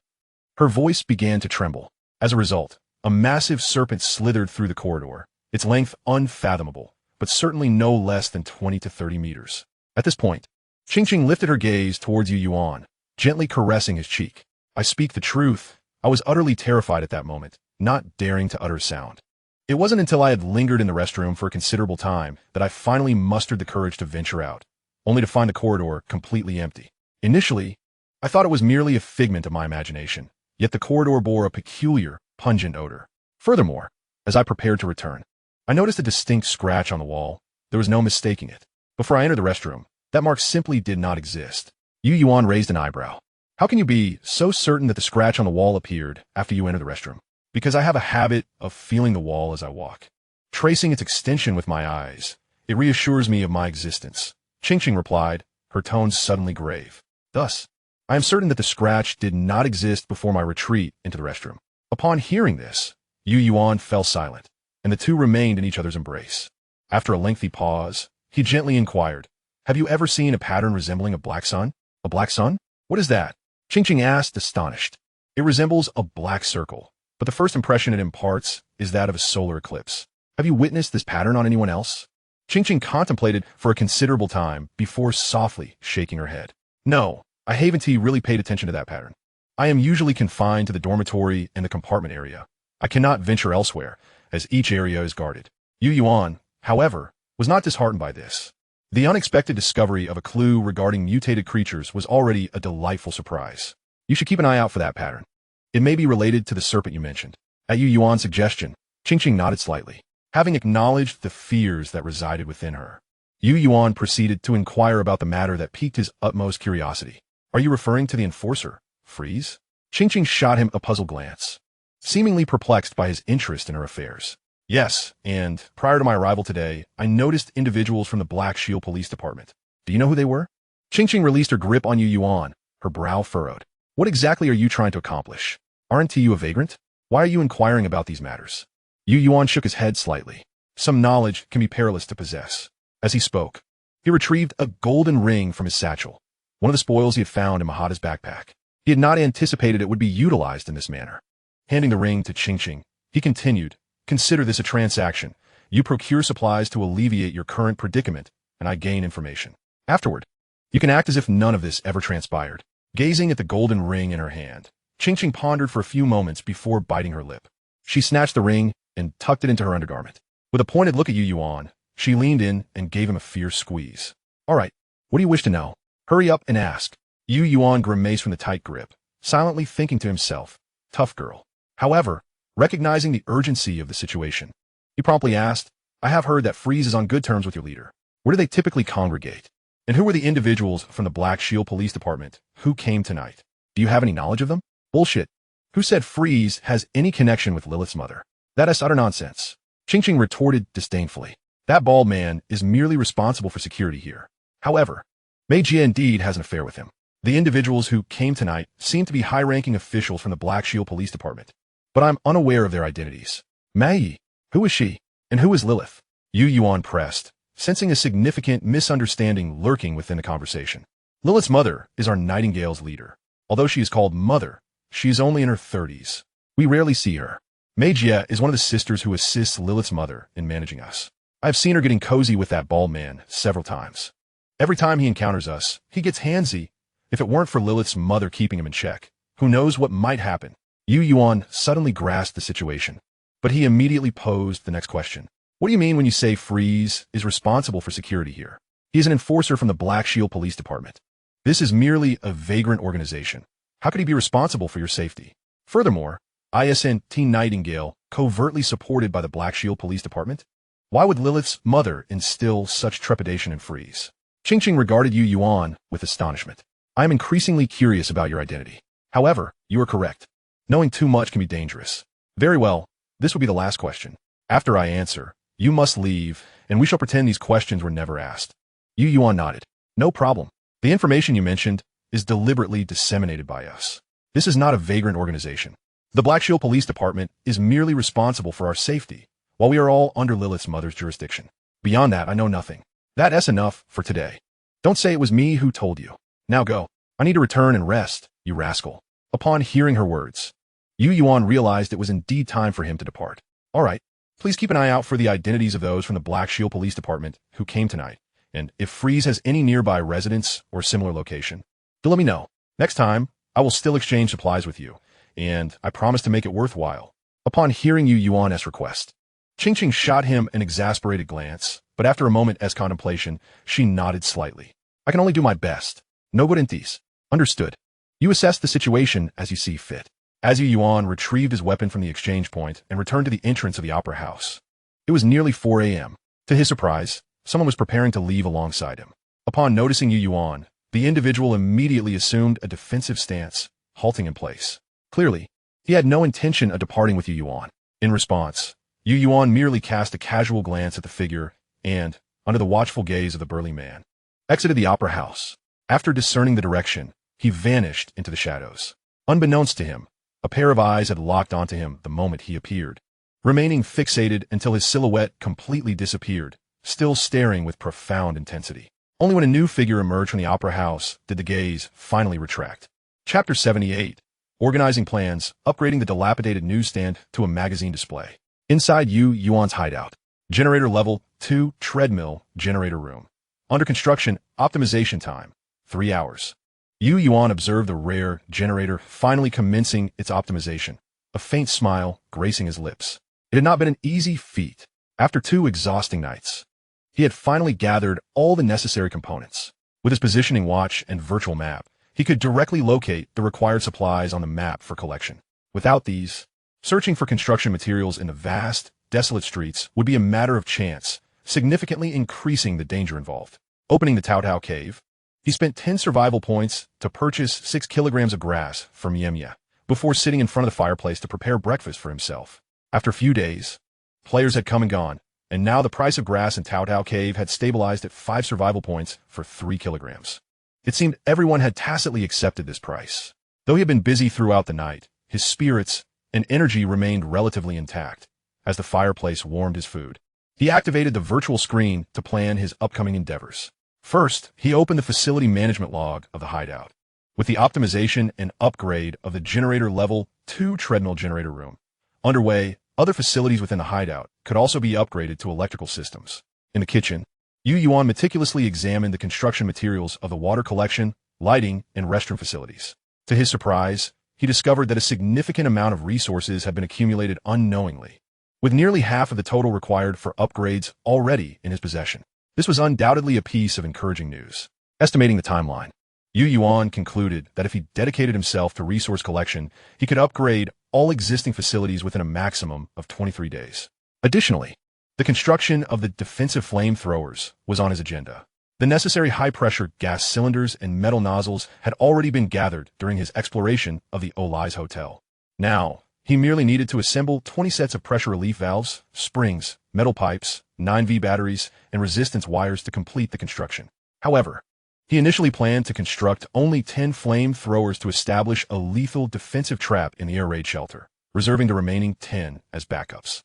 Her voice began to tremble. As a result, a massive serpent slithered through the corridor, its length unfathomable, but certainly no less than 20 to 30 meters. At this point, Qingqing lifted her gaze towards Yuan, gently caressing his cheek. "I speak the truth. I was utterly terrified at that moment, not daring to utter a sound. It wasn't until I had lingered in the restroom for a considerable time that I finally mustered the courage to venture out, only to find the corridor completely empty. Initially, I thought it was merely a figment of my imagination, yet the corridor bore a peculiar, pungent odor. Furthermore, as I prepared to return, I noticed a distinct scratch on the wall. There was no mistaking it. Before I entered the restroom, that mark simply did not exist." Yuan raised an eyebrow. "How can you be so certain that the scratch on the wall appeared after you entered the restroom?" "Because I have a habit of feeling the wall as I walk, tracing its extension with my eyes. It reassures me of my existence," Qingqing replied, her tone suddenly grave. "Thus, I am certain that the scratch did not exist before my retreat into the restroom." Upon hearing this, Yuan fell silent, and the two remained in each other's embrace. After a lengthy pause, he gently inquired, "Have you ever seen a pattern resembling a black sun?" "A black sun? What is that?" Qingqing asked, astonished. "It resembles a black circle, but the first impression it imparts is that of a solar eclipse. Have you witnessed this pattern on anyone else?" Ching contemplated for a considerable time before softly shaking her head. No, I haven't really paid attention to that pattern. I am usually confined to the dormitory and the compartment area. I cannot venture elsewhere, as each area is guarded. Yuan, however, was not disheartened by this. The unexpected discovery of a clue regarding mutated creatures was already a delightful surprise. You should keep an eye out for that pattern. It may be related to the serpent you mentioned. At Yuan's suggestion, Ching nodded slightly. Having acknowledged the fears that resided within her, Yuan proceeded to inquire about the matter that piqued his utmost curiosity. Are you referring to the enforcer, Freeze? Ching shot him a puzzled glance, seemingly perplexed by his interest in her affairs. Yes, and prior to my arrival today, I noticed individuals from the Black Shield Police Department. Do you know who they were? Ching released her grip on Yuan, her brow furrowed. What exactly are you trying to accomplish? Aren't you a vagrant? Why are you inquiring about these matters? Yuan shook his head slightly. Some knowledge can be perilous to possess. As he spoke, he retrieved a golden ring from his satchel, one of the spoils he had found in Mahata's backpack. He had not anticipated it would be utilized in this manner. Handing the ring to Ching, he continued, consider this a transaction. You procure supplies to alleviate your current predicament, and I gain information. Afterward, you can act as if none of this ever transpired. Gazing at the golden ring in her hand, Ching pondered for a few moments before biting her lip. She snatched the ring and tucked it into her undergarment. With a pointed look at Yuan, she leaned in and gave him a fierce squeeze. All right, what do you wish to know? Hurry up and ask. Yuan grimaced from the tight grip, silently thinking to himself, tough girl. However, recognizing the urgency of the situation, he promptly asked, I have heard that Freeze is on good terms with your leader. Where do they typically congregate? And who were the individuals from the Black Shield Police Department who came tonight? Do you have any knowledge of them? Bullshit. Who said Freeze has any connection with Lilith's mother? That is utter nonsense. Ching retorted disdainfully. That bald man is merely responsible for security here. However, Mei Jie indeed has an affair with him. The individuals who came tonight seem to be high-ranking officials from the Black Shield Police Department, but I'm unaware of their identities. Mei, who is she? And who is Lilith? Yuan pressed, sensing a significant misunderstanding lurking within the conversation. Lilith's mother is our Nightingale's leader. Although she is called Mother, she is only in her 30s. We rarely see her. Mei Jie is one of the sisters who assists Lilith's mother in managing us. I've seen her getting cozy with that bald man several times. Every time he encounters us, he gets handsy. If it weren't for Lilith's mother keeping him in check, who knows what might happen? Yuan suddenly grasped the situation, but he immediately posed the next question. What do you mean when you say Freeze is responsible for security here? He is an enforcer from the Black Shield Police Department. This is merely a vagrant organization. How could he be responsible for your safety? Furthermore, isn't Nightingale covertly supported by the Black Shield Police Department? Why would Lilith's mother instill such trepidation in Freeze? Ching regarded Yuan with astonishment. I am increasingly curious about your identity. However, you are correct. Knowing too much can be dangerous. Very well, this will be the last question. After I answer, you must leave, and we shall pretend these questions were never asked. Yuan nodded. No problem. The information you mentioned is deliberately disseminated by us. This is not a vagrant organization. The Black Shield Police Department is merely responsible for our safety, while we are all under Lilith's mother's jurisdiction. Beyond that, I know nothing. That's enough for today. Don't say it was me who told you. Now go. I need to return and rest, you rascal. Upon hearing her words, Yuan realized it was indeed time for him to depart. All right, please keep an eye out for the identities of those from the Black Shield Police Department who came tonight, and if Freeze has any nearby residence or similar location, do let me know. Next time, I will still exchange supplies with you, and I promise to make it worthwhile. Upon hearing Yuan's request, Ching shot him an exasperated glance, but after a moment's contemplation, she nodded slightly. I can only do my best. No guarantees. Understood. You assess the situation as you see fit. As Yuan retrieved his weapon from the exchange point and returned to the entrance of the opera house. It was nearly 4 a.m. To his surprise, someone was preparing to leave alongside him. Upon noticing Yuan, the individual immediately assumed a defensive stance, halting in place. Clearly, he had no intention of departing with Yuan. In response, Yuan merely cast a casual glance at the figure and, under the watchful gaze of the burly man, exited the opera house. After discerning the direction, he vanished into the shadows. Unbeknownst to him, a pair of eyes had locked onto him the moment he appeared, remaining fixated until his silhouette completely disappeared, still staring with profound intensity. Only when a new figure emerged from the opera house did the gaze finally retract. Chapter 78. Organizing plans, upgrading the dilapidated newsstand to a magazine display. Inside Yuan's hideout, Generator Level 2 Treadmill Generator Room. Under construction, optimization time, 3 hours. Yuan observed the rare generator finally commencing its optimization, a faint smile gracing his lips. It had not been an easy feat. After 2 exhausting nights, he had finally gathered all the necessary components. With his positioning watch and virtual map, he could directly locate the required supplies on the map for collection. Without these, searching for construction materials in the vast, desolate streets would be a matter of chance, significantly increasing the danger involved. Opening the Tao cave, he spent 10 survival points to purchase 6 kilograms of grass from Yemya before sitting in front of the fireplace to prepare breakfast for himself. After a few days, players had come and gone, and now the price of grass in Tao cave had stabilized at 5 survival points for 3 kilograms. It seemed everyone had tacitly accepted this price. Though he had been busy throughout the night, his spirits and energy remained relatively intact. As the fireplace warmed his food, he activated the virtual screen to plan his upcoming endeavors. First, he opened the facility management log of the hideout. With the optimization and upgrade of the generator level 2 treadmill generator room underway, other facilities within the hideout could also be upgraded to electrical systems. In the kitchen, Yuan meticulously examined the construction materials of the water collection, lighting, and restroom facilities. To his surprise, he discovered that a significant amount of resources had been accumulated unknowingly, with nearly half of the total required for upgrades already in his possession. This was undoubtedly a piece of encouraging news. Estimating the timeline, Yuan concluded that if he dedicated himself to resource collection, he could upgrade all existing facilities within a maximum of 23 days. Additionally, the construction of the defensive flamethrowers was on his agenda. The necessary high-pressure gas cylinders and metal nozzles had already been gathered during his exploration of the Olai's Hotel. Now, he merely needed to assemble 20 sets of pressure relief valves, springs, metal pipes, 9V batteries, and resistance wires to complete the construction. However, he initially planned to construct only 10 flamethrowers to establish a lethal defensive trap in the air raid shelter, reserving the remaining 10 as backups.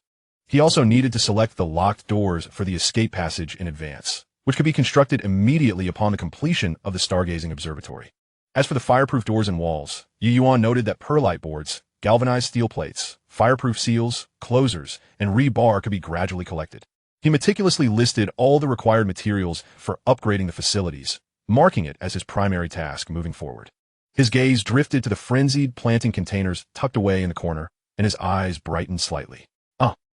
He also needed to select the locked doors for the escape passage in advance, which could be constructed immediately upon the completion of the stargazing observatory. As for the fireproof doors and walls, Yuan noted that perlite boards, galvanized steel plates, fireproof seals, closers, and rebar could be gradually collected. He meticulously listed all the required materials for upgrading the facilities, marking it as his primary task moving forward. His gaze drifted to the frenzied planting containers tucked away in the corner, and his eyes brightened slightly.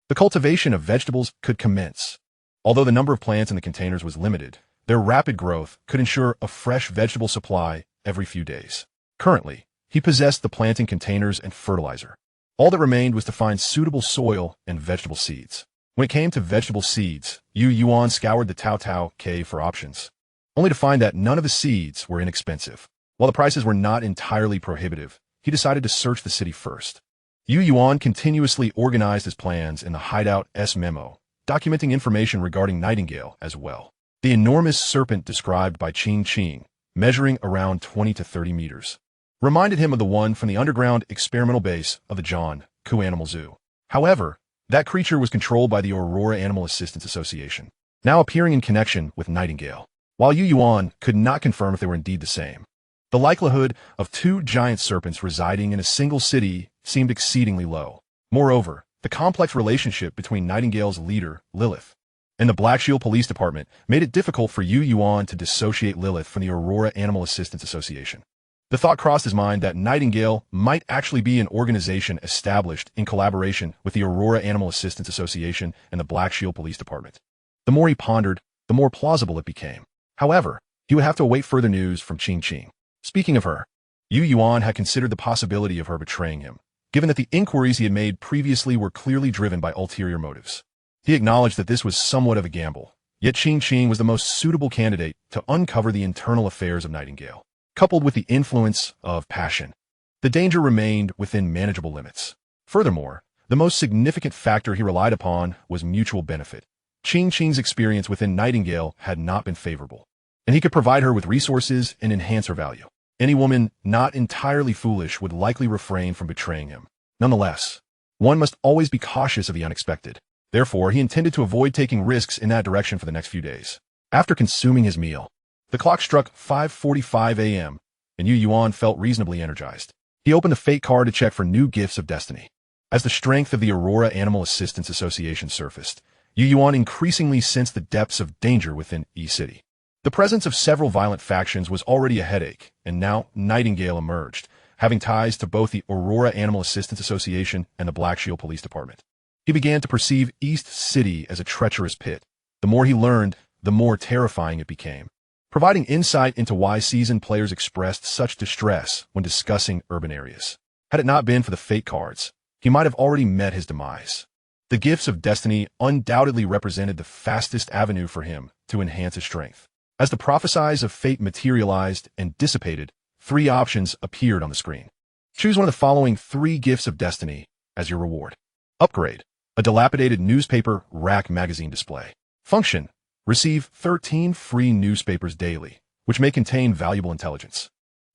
The cultivation of vegetables could commence. Although the number of plants in the containers was limited, their rapid growth could ensure a fresh vegetable supply every few days. Currently, he possessed the planting containers and fertilizer. All that remained was to find suitable soil and vegetable seeds. When it came to vegetable seeds, Yuan scoured the Tao cave for options, only to find that none of the seeds were inexpensive. While the prices were not entirely prohibitive, he decided to search the city first. Yuan continuously organized his plans in the Hideout's memo, documenting information regarding Nightingale as well. The enormous serpent described by Qing, measuring around 20 to 30 meters, reminded him of the one from the underground experimental base of the John Ku Animal Zoo. However, that creature was controlled by the Aurora Animal Assistance Association, now appearing in connection with Nightingale. While Yuan could not confirm if they were indeed the same, the likelihood of 2 giant serpents residing in a single city seemed exceedingly low. Moreover, the complex relationship between Nightingale's leader, Lilith, and the Black Shield Police Department made it difficult for Yuan to dissociate Lilith from the Aurora Animal Assistance Association. The thought crossed his mind that Nightingale might actually be an organization established in collaboration with the Aurora Animal Assistance Association and the Black Shield Police Department. The more he pondered, the more plausible it became. However, he would have to await further news from Qing. Speaking of her, Yuan had considered the possibility of her betraying him, given that the inquiries he had made previously were clearly driven by ulterior motives. He acknowledged that this was somewhat of a gamble, yet Qing was the most suitable candidate to uncover the internal affairs of Nightingale. Coupled with the influence of passion, the danger remained within manageable limits. Furthermore, the most significant factor he relied upon was mutual benefit. Qing's experience within Nightingale had not been favorable, and he could provide her with resources and enhance her value. Any woman not entirely foolish would likely refrain from betraying him. Nonetheless, one must always be cautious of the unexpected. Therefore, he intended to avoid taking risks in that direction for the next few days. After consuming his meal, the clock struck 5:45 a.m., and Yuan felt reasonably energized. He opened the fate card to check for new gifts of destiny. As the strength of the Aurora Animal Assistance Association surfaced, Yuan increasingly sensed the depths of danger within E-City. The presence of several violent factions was already a headache, and now Nightingale emerged, having ties to both the Aurora Animal Assistance Association and the Black Shield Police Department. He began to perceive East City as a treacherous pit. The more he learned, the more terrifying it became, providing insight into why seasoned players expressed such distress when discussing urban areas. Had it not been for the fate cards, he might have already met his demise. The gifts of destiny undoubtedly represented the fastest avenue for him to enhance his strength. As the prophecies of fate materialized and dissipated, 3 options appeared on the screen. Choose one of the following 3 gifts of destiny as your reward. Upgrade: a dilapidated newspaper rack magazine display. Function: receive 13 free newspapers daily, which may contain valuable intelligence,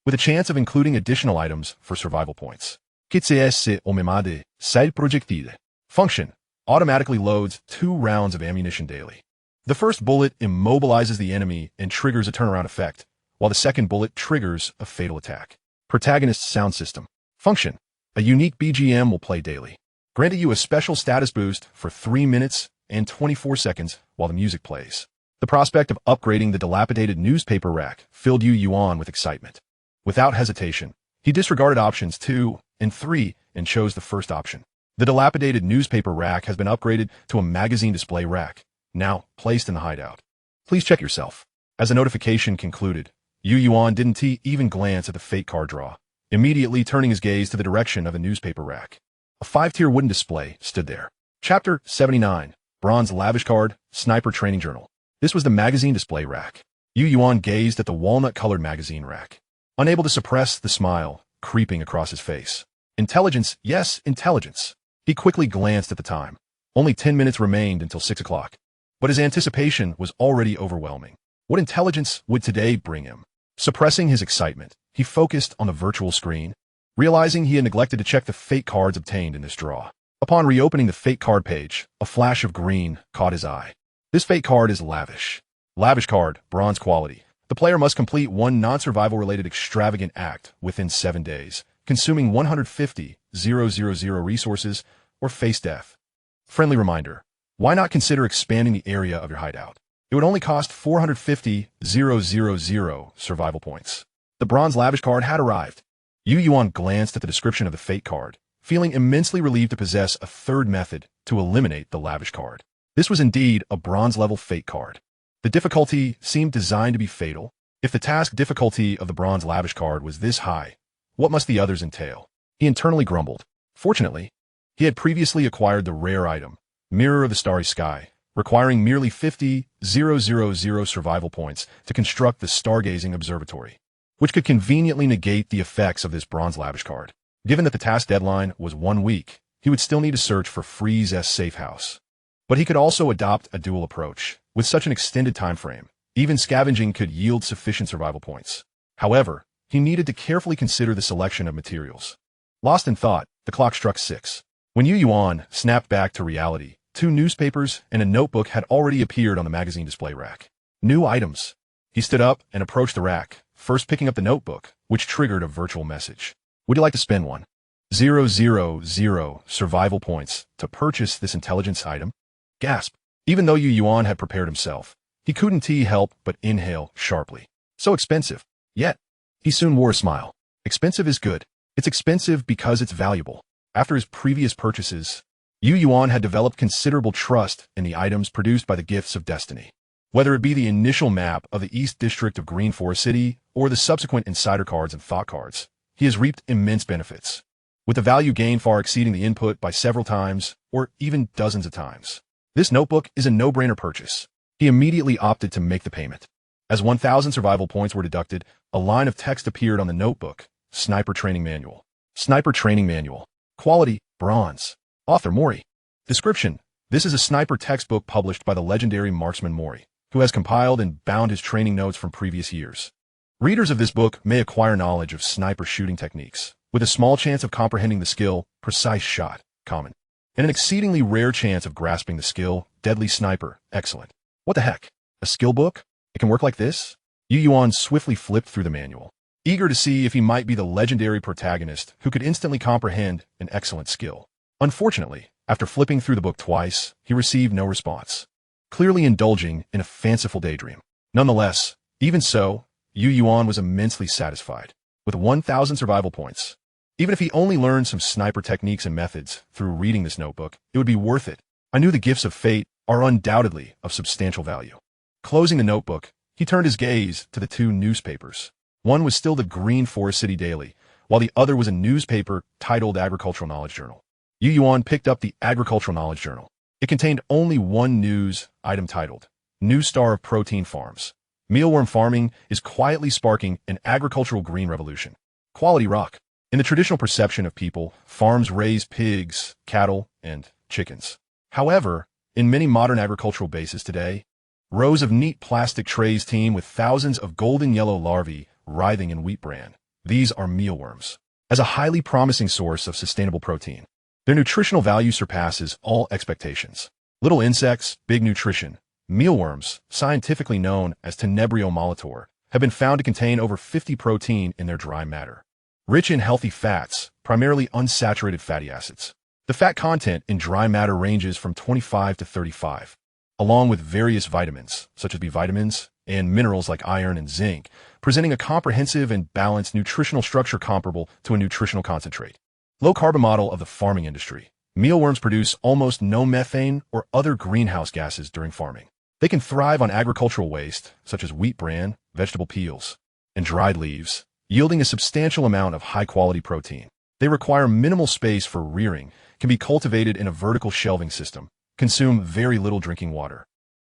with a chance of including additional items for survival points. Kitse o memade, side projectile. Function: automatically loads 2 rounds of ammunition daily. The first bullet immobilizes the enemy and triggers a turnaround effect, while the second bullet triggers a fatal attack. Protagonist sound system. Function: a unique BGM will play daily, granting you a special status boost for 3 minutes and 24 seconds while the music plays. The prospect of upgrading the dilapidated newspaper rack filled Yuan with excitement. Without hesitation, he disregarded options 2 and 3 and chose the first option. The dilapidated newspaper rack has been upgraded to a magazine display rack, now placed in the hideout. Please check yourself. As the notification concluded, Yuan didn't even glance at the fate card draw, immediately turning his gaze to the direction of the newspaper rack. A 5-tier wooden display stood there. Chapter 79, Bronze Lavish Card, Sniper Training Journal. This was the magazine display rack. Yuan gazed at the walnut-colored magazine rack, unable to suppress the smile creeping across his face. Intelligence, yes, intelligence. He quickly glanced at the time. Only 10 minutes remained until 6 o'clock. But his anticipation was already overwhelming. What intelligence would today bring him? Suppressing his excitement, he focused on the virtual screen, realizing he had neglected to check the fate cards obtained in this draw. Upon reopening the fate card page, a flash of green caught his eye. This fate card is lavish. Lavish card, bronze quality. The player must complete 1 non-survival related extravagant act within 7 days, consuming 150,000 resources, or face death. Friendly reminder: why not consider expanding the area of your hideout? It would only cost 450,000 survival points. The bronze lavish card had arrived. Yuan glanced at the description of the fate card, feeling immensely relieved to possess a third method to eliminate the lavish card. This was indeed a bronze-level fate card. The difficulty seemed designed to be fatal. If the task difficulty of the bronze lavish card was this high, what must the others entail? He internally grumbled. Fortunately, he had previously acquired the rare item, Mirror of the Starry Sky, requiring merely 50,000 survival points to construct the Stargazing Observatory, which could conveniently negate the effects of this bronze lavish card. Given that the task deadline was 1 week, he would still need to search for Freeze's safe house. But he could also adopt a dual approach. With such an extended time frame, even scavenging could yield sufficient survival points. However, he needed to carefully consider the selection of materials. Lost in thought, the clock struck 6. When Yuan snapped back to reality, 2 newspapers and a notebook had already appeared on the magazine display rack. New items. He stood up and approached the rack, first picking up the notebook, which triggered a virtual message. Would you like to spend 1,000 survival points to purchase this intelligence item? Gasp. Even though Yuan had prepared himself, he couldn't help but inhale sharply. So expensive. Yet, he soon wore a smile. Expensive is good. It's expensive because it's valuable. After his previous purchases, Yuan had developed considerable trust in the items produced by the gifts of destiny. Whether it be the initial map of the East District of Green Forest City or the subsequent insider cards and thought cards, he has reaped immense benefits, with the value gained far exceeding the input by several times or even dozens of times. This notebook is a no-brainer purchase. He immediately opted to make the payment. As 1,000 survival points were deducted, a line of text appeared on the notebook. Sniper Training Manual. Sniper Training Manual. Quality: bronze. Author: Mori. Description: this is a sniper textbook published by the legendary marksman Mori, who has compiled and bound his training notes from previous years. Readers of this book may acquire knowledge of sniper shooting techniques, with a small chance of comprehending the skill, precise shot, common, and an exceedingly rare chance of grasping the skill, deadly sniper, excellent. What the heck? A skill book? It can work like this? Yuan swiftly flipped through the manual, eager to see if he might be the legendary protagonist who could instantly comprehend an excellent skill. Unfortunately, After flipping through the book twice, he received no response, clearly indulging in a fanciful daydream. Nonetheless, even so, Yuan was immensely satisfied. With 1,000 survival points, even if he only learned some sniper techniques and methods through reading this notebook, it would be worth it. I knew the gifts of fate are undoubtedly of substantial value. Closing the notebook, he turned his gaze to the two newspapers. One was still the Green Forest City Daily, while the other was a newspaper titled Agricultural Knowledge Journal. Yuan picked up the Agricultural Knowledge Journal. It contained only one news item titled, New Star of Protein Farms. Mealworm farming is quietly sparking an agricultural green revolution. Quality rock. In the traditional perception of people, farms raise pigs, cattle, and chickens. However, in many modern agricultural bases today, rows of neat plastic trays teem with thousands of golden yellow larvae writhing in wheat bran. These are mealworms. As a highly promising source of sustainable protein, their nutritional value surpasses all expectations. Little insects, big nutrition. Mealworms, scientifically known as Tenebrio molitor, have been found to contain over 50 protein in their dry matter. Rich in healthy fats, primarily unsaturated fatty acids. The fat content in dry matter ranges from 25 to 35, along with various vitamins, such as B vitamins, and minerals like iron and zinc, presenting a comprehensive and balanced nutritional structure comparable to a nutritional concentrate. Low-carbon model of the farming industry. Mealworms produce almost no methane or other greenhouse gases during farming. They can thrive on agricultural waste, such as wheat bran, vegetable peels, and dried leaves, yielding a substantial amount of high-quality protein. They require minimal space for rearing, can be cultivated in a vertical shelving system, consume very little drinking water,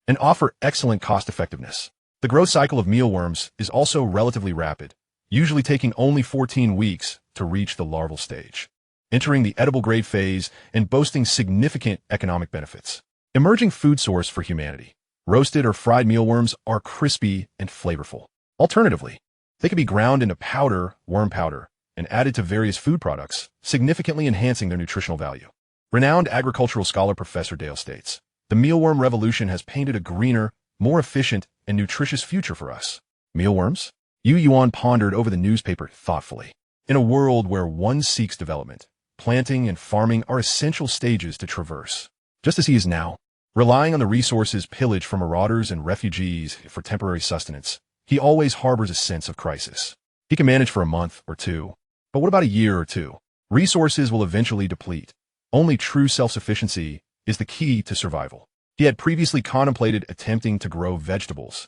and offer excellent cost-effectiveness. The growth cycle of mealworms is also relatively rapid, usually taking only 14 weeks to reach the larval stage, entering the edible grade phase and boasting significant economic benefits. Emerging food source for humanity. Roasted or fried mealworms are crispy and flavorful. Alternatively, they can be ground into powder, worm powder, and added to various food products, significantly enhancing their nutritional value. Renowned agricultural scholar Professor Dale states, the mealworm revolution has painted a greener, more efficient, and nutritious future for us. Mealworms? Yuan pondered over the newspaper thoughtfully. In a world where one seeks development, planting and farming are essential stages to traverse. Just as he is now, relying on the resources pillaged from marauders and refugees for temporary sustenance, he always harbors a sense of crisis. He can manage for a month or two, but what about a year or two? Resources will eventually deplete. Only true self-sufficiency is the key to survival. He had previously contemplated attempting to grow vegetables,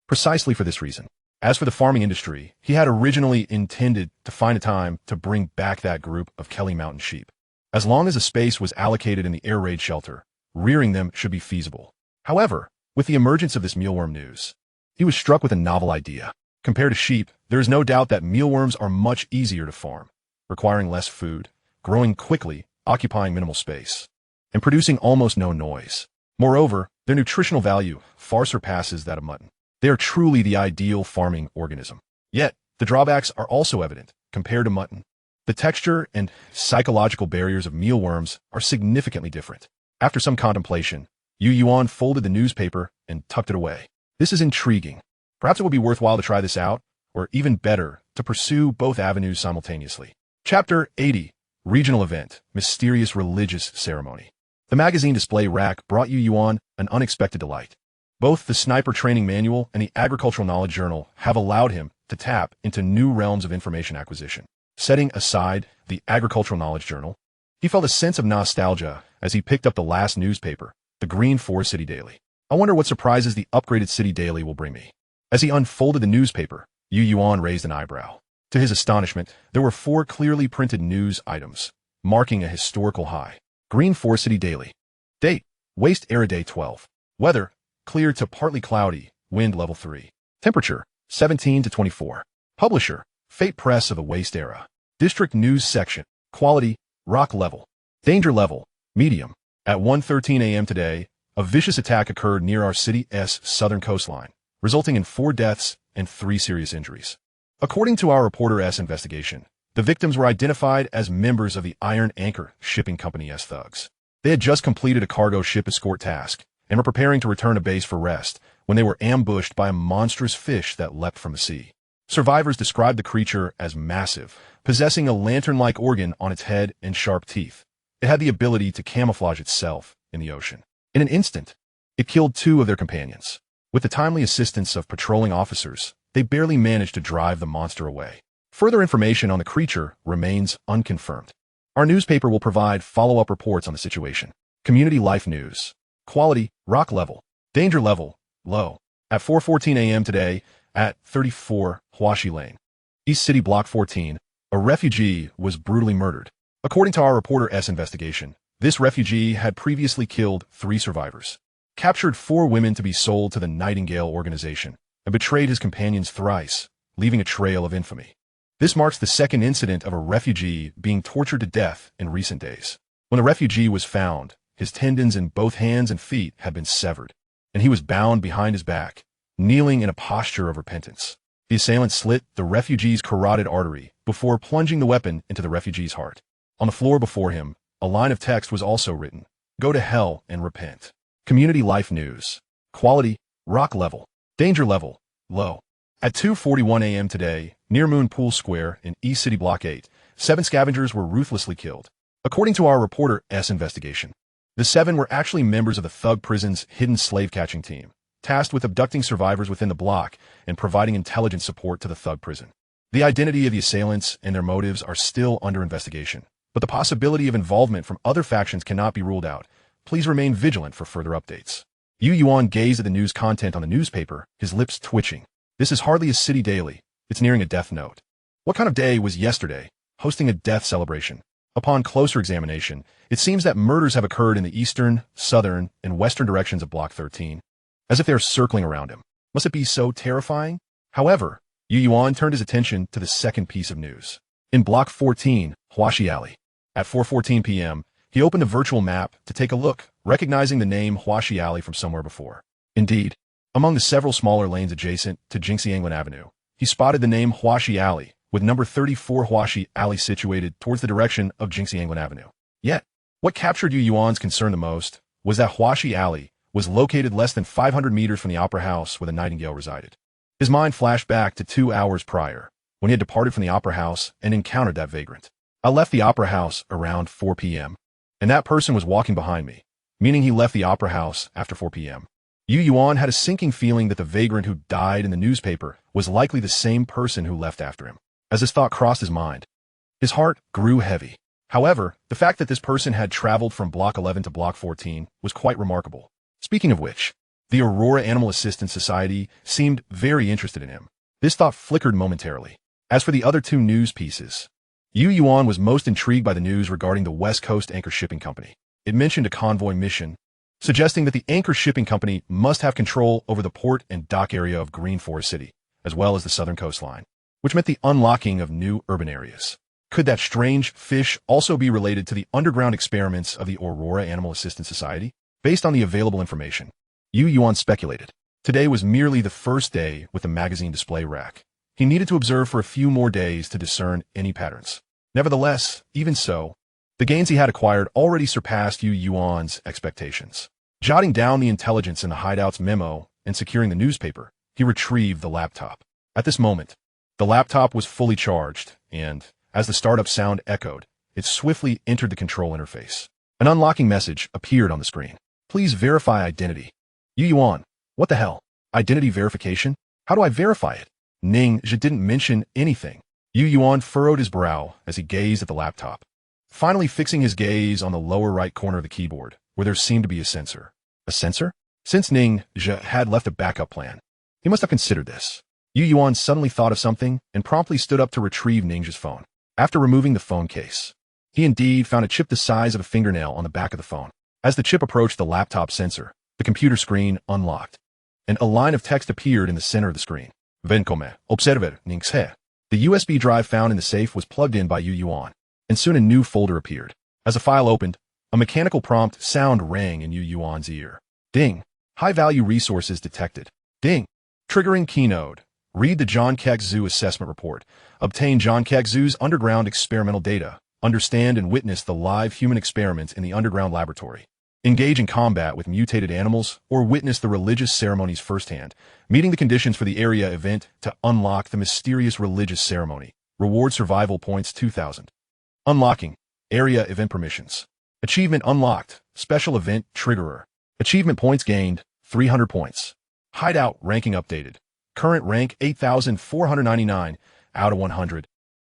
precisely for this reason. As for the farming industry, he had originally intended to find a time to bring back that group of Kelly Mountain sheep. As long as a space was allocated in the air raid shelter, rearing them should be feasible. However, with the emergence of this mealworm news, he was struck with a novel idea. Compared to sheep, there is no doubt that mealworms are much easier to farm, requiring less food, growing quickly, occupying minimal space, and producing almost no noise. Moreover, their nutritional value far surpasses that of mutton. They are truly the ideal farming organism. Yet, the drawbacks are also evident compared to mutton. The texture and psychological barriers of mealworms are significantly different. After some contemplation, Yuan folded the newspaper and tucked it away. This is intriguing. Perhaps it will be worthwhile to try this out, or even better, to pursue both avenues simultaneously. Chapter 80. Regional Event, Mysterious Religious Ceremony. The magazine display rack brought Yuan an unexpected delight. Both the Sniper Training Manual and the Agricultural Knowledge Journal have allowed him to tap into new realms of information acquisition. Setting aside the Agricultural Knowledge Journal, he felt a sense of nostalgia as he picked up the last newspaper, the Green Forest City Daily. I wonder what surprises the upgraded City Daily will bring me. As he unfolded the newspaper, Yuan raised an eyebrow. To his astonishment, there were 4 clearly printed news items, marking a historical high. Green Forest City Daily. Date: Wasteland Day 12. Weather: clear to partly cloudy, wind level 3. Temperature: 17 to 24. Publisher: Fate Press of the Waste Era. District News Section. Quality: rock level. Danger level: medium. At 1:13 a.m. today, a vicious attack occurred near our city's southern coastline, resulting in 4 deaths and 3 serious injuries. According to our reporter's investigation, the victims were identified as members of the Iron Anchor Shipping Company's thugs. They had just completed a cargo ship escort task and were preparing to return to base for rest when they were ambushed by a monstrous fish that leapt from the sea. Survivors described the creature as massive, possessing a lantern-like organ on its head and sharp teeth. It had the ability to camouflage itself in the ocean. In an instant, it killed 2 of their companions. With the timely assistance of patrolling officers, they barely managed to drive the monster away. Further information on the creature remains unconfirmed. Our newspaper will provide follow-up reports on the situation. Community Life News. Quality, rock level. Danger level, low. At 4:14 a.m. today, at 34 Huashi Lane, East City Block 14, a refugee was brutally murdered. According to our reporter's investigation, this refugee had previously killed 3 survivors, captured 4 women to be sold to the Nightingale organization, and betrayed his companions thrice, leaving a trail of infamy. This marks the second incident of a refugee being tortured to death in recent days. When the refugee was found, his tendons in both hands and feet had been severed, and he was bound behind his back, kneeling in a posture of repentance. The assailant slit the refugee's carotid artery before plunging the weapon into the refugee's heart. On the floor before him, a line of text was also written, "Go to hell and repent." Community Life News. Quality, rock level. Danger level, low. At 2:41 a.m. today, near Moon Pool Square in East City Block 8, 7 scavengers were ruthlessly killed. According to our reporter's investigation, the 7 were actually members of the Thug Prison's hidden slave-catching team, tasked with abducting survivors within the block and providing intelligence support to the Thug Prison. The identity of the assailants and their motives are still under investigation, but the possibility of involvement from other factions cannot be ruled out. Please remain vigilant for further updates. Yuan gazed at the news content on the newspaper, his lips twitching. This is hardly a city daily. It's nearing a death note. What kind of day was yesterday, hosting a death celebration? Upon closer examination, it seems that murders have occurred in the eastern, southern, and western directions of Block 13, as if they are circling around him. Must it be so terrifying? However, Yuan turned his attention to the second piece of news. In Block 14, Huashi Alley. At 4:14 p.m., he opened a virtual map to take a look, recognizing the name Huashi Alley from somewhere before. Indeed, among the several smaller lanes adjacent to Jinxianglan Avenue, he spotted the name Huashi Alley, with number 34 Huashi Alley situated towards the direction of Jinxianglan Avenue. Yet, what captured Yuan's concern the most was that Huashi Alley was located less than 500 meters from the opera house where the Nightingale resided. His mind flashed back to 2 hours prior, when he had departed from the opera house and encountered that vagrant. I left the opera house around 4 p.m., and that person was walking behind me, meaning he left the opera house after 4 p.m. Yuan had a sinking feeling that the vagrant who died in the newspaper was likely the same person who left after him. As this thought crossed his mind, his heart grew heavy. However, the fact that this person had traveled from Block 11 to Block 14 was quite remarkable. Speaking of which, the Aurora Animal Assistance Society seemed very interested in him. This thought flickered momentarily. As for the other 2 news pieces, Yuan was most intrigued by the news regarding the West Coast Anchor Shipping Company. It mentioned a convoy mission, suggesting that the Anchor Shipping Company must have control over the port and dock area of Green Forest City, as well as the southern coastline, which meant the unlocking of new urban areas. Could that strange fish also be related to the underground experiments of the Aurora Animal Assistance Society? Based on the available information, Yuan speculated. Today was merely the first day with the magazine display rack. He needed to observe for a few more days to discern any patterns. Nevertheless, even so, the gains he had acquired already surpassed Yuan's expectations. Jotting down the intelligence in the hideout's memo and securing the newspaper, he retrieved the laptop. At this moment, the laptop was fully charged, and, as the startup sound echoed, it swiftly entered the control interface. An unlocking message appeared on the screen. Please verify identity. Yuan, what the hell? Identity verification? How do I verify it? Ning Zhe didn't mention anything. Yuan furrowed his brow as he gazed at the laptop, finally fixing his gaze on the lower right corner of the keyboard, where there seemed to be a sensor. A sensor? Since Ning Zhe had left a backup plan, he must have considered this. Yuan suddenly thought of something and promptly stood up to retrieve Ning Zhe's phone. After removing the phone case, he indeed found a chip the size of a fingernail on the back of the phone. As the chip approached the laptop sensor, the computer screen unlocked, and a line of text appeared in the center of the screen. Vencome, Observatory, Ningxe. The USB drive found in the safe was plugged in by Yuan, and soon a new folder appeared. As a file opened, a mechanical prompt sound rang in Yuan's ear. Ding. High-value resources detected. Ding. Triggering keynode. Read the John Keck Zoo assessment report. Obtain John Keck Zoo's underground experimental data. Understand and witness the live human experiments in the underground laboratory. Engage in combat with mutated animals or witness the religious ceremonies firsthand, meeting the conditions for the area event to unlock the mysterious religious ceremony. Reward survival points 2,000. Unlocking area event permissions. Achievement unlocked. Special event triggerer. Achievement points gained, 300 points. Hideout ranking updated. Current rank 8,499 out of 100.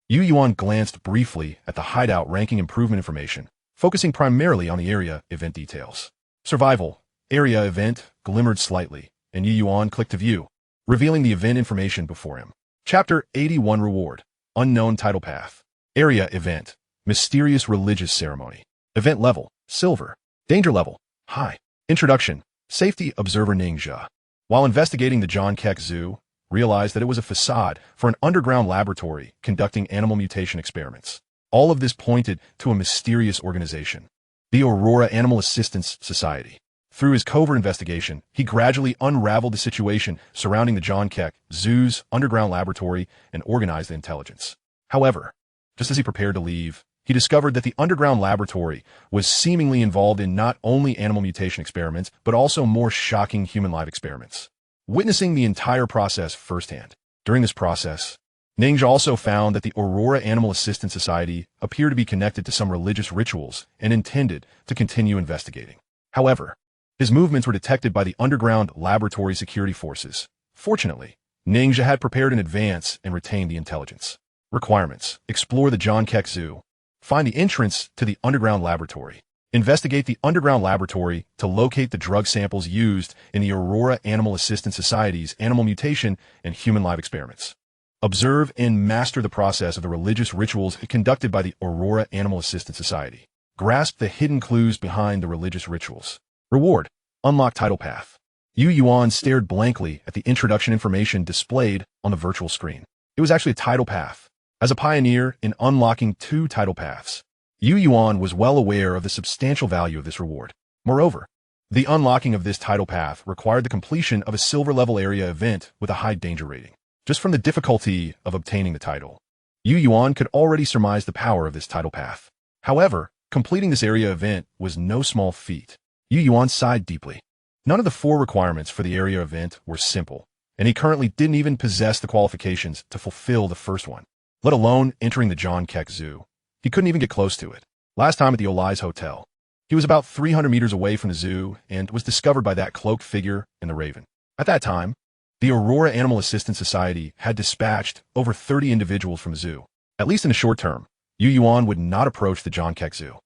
Yuan glanced briefly at the hideout ranking improvement information, focusing primarily on the area event details. Survival. Area event glimmered slightly, and Yuan clicked to view, revealing the event information before him. Chapter 81 Reward. Unknown title path. Area event. Mysterious religious ceremony. Event level. Silver. Danger level. High. Introduction. Safety observer Ninja. While investigating the John Keck Zoo, realized that it was a facade for an underground laboratory conducting animal mutation experiments. All of this pointed to a mysterious organization, the Aurora Animal Assistance Society. Through his covert investigation, he gradually unraveled the situation surrounding the John Keck Zoo's underground laboratory and organized the intelligence. However, just as he prepared to leave, he discovered that the underground laboratory was seemingly involved in not only animal mutation experiments, but also more shocking human life experiments. Witnessing the entire process firsthand. During this process, Ninja also found that the Aurora Animal Assistance Society appeared to be connected to some religious rituals and intended to continue investigating. However, his movements were detected by the underground laboratory security forces. Fortunately, Ninja had prepared in advance and retained the intelligence. Requirements. Explore the John Keck Zoo. Find the entrance to the underground laboratory. Investigate the underground laboratory to locate the drug samples used in the Aurora Animal Assistance Society's animal mutation and human life experiments. Observe and master the process of the religious rituals conducted by the Aurora Animal Assistance Society. Grasp the hidden clues behind the religious rituals. Reward. Unlock title path. Yuan stared blankly at the introduction information displayed on the virtual screen. It was actually a title path. As a pioneer in unlocking 2 title paths, Yuan was well aware of the substantial value of this reward. Moreover, the unlocking of this title path required the completion of a silver-level area event with a high danger rating. Just from the difficulty of obtaining the title, Yuan could already surmise the power of this title path. However, completing this area event was no small feat. Yuan sighed deeply. None of the 4 requirements for the area event were simple, and he currently didn't even possess the qualifications to fulfill the first one, let alone entering the John Keck Zoo. He couldn't even get close to it. Last time at the Olai's Hotel, he was about 300 meters away from the zoo and was discovered by that cloaked figure in the Raven. At that time, the Aurora Animal Assistance Society had dispatched over 30 individuals from the zoo. At least in the short term, Yuan would not approach the John Keck Zoo.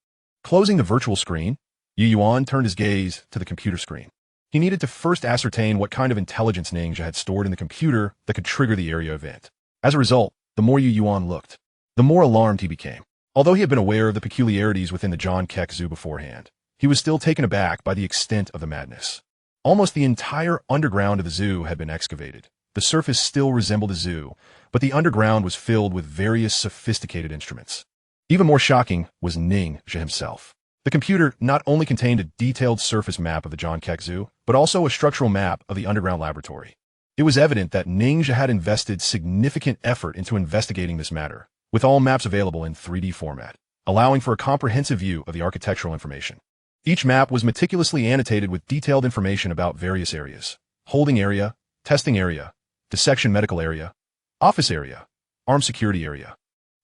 Closing the virtual screen, Yuan turned his gaze to the computer screen. He needed to first ascertain what kind of intelligence Ninja had stored in the computer that could trigger the area event. As a result, the more Yuan looked, the more alarmed he became. Although he had been aware of the peculiarities within the John Keck Zoo beforehand, he was still taken aback by the extent of the madness. Almost the entire underground of the zoo had been excavated. The surface still resembled a zoo, but the underground was filled with various sophisticated instruments. Even more shocking was Ninja himself. The computer not only contained a detailed surface map of the John Keck Zoo, but also a structural map of the underground laboratory. It was evident that Ninja had invested significant effort into investigating this matter, with all maps available in 3D format, allowing for a comprehensive view of the architectural information. Each map was meticulously annotated with detailed information about various areas: holding area, testing area, dissection medical area, office area, armed security area.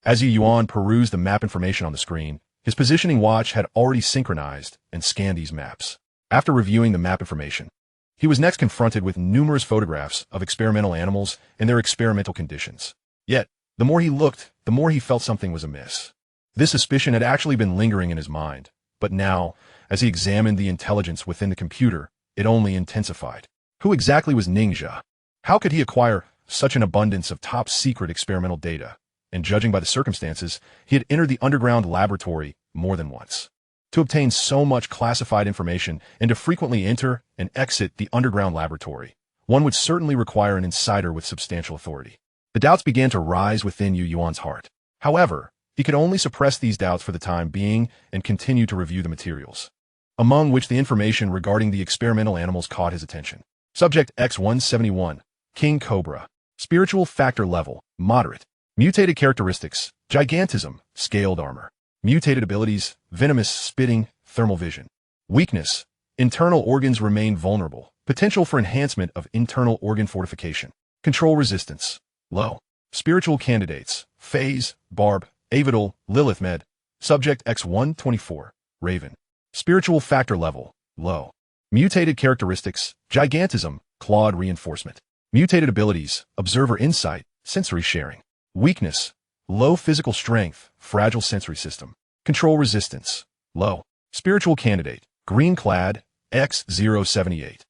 As Yuan perused the map information on the screen, his positioning watch had already synchronized and scanned these maps. After reviewing the map information, he was next confronted with numerous photographs of experimental animals and their experimental conditions. Yet, the more he looked, the more he felt something was amiss. This suspicion had actually been lingering in his mind, but now, as he examined the intelligence within the computer, it only intensified. Who exactly was Ninja? How could he acquire such an abundance of top-secret experimental data? And judging by the circumstances, he had entered the underground laboratory more than once. To obtain so much classified information and to frequently enter and exit the underground laboratory, one would certainly require an insider with substantial authority. The doubts began to rise within Yuan's heart. However, he could only suppress these doubts for the time being and continue to review the materials, among which the information regarding the experimental animals caught his attention. Subject X-171, King Cobra. Spiritual factor level, moderate. Mutated characteristics, gigantism, scaled armor. Mutated abilities, venomous spitting, thermal vision. Weakness, internal organs remain vulnerable. Potential for enhancement of internal organ fortification. Control resistance, low. Spiritual candidates, Phase, Barb, Avidal, Lilith Med. Subject X-124. Raven. Spiritual factor level, low. Mutated characteristics, gigantism, clawed reinforcement. Mutated abilities, observer insight, sensory sharing. Weakness, low physical strength, fragile sensory system. Control resistance, low. Spiritual candidate, green clad, X078.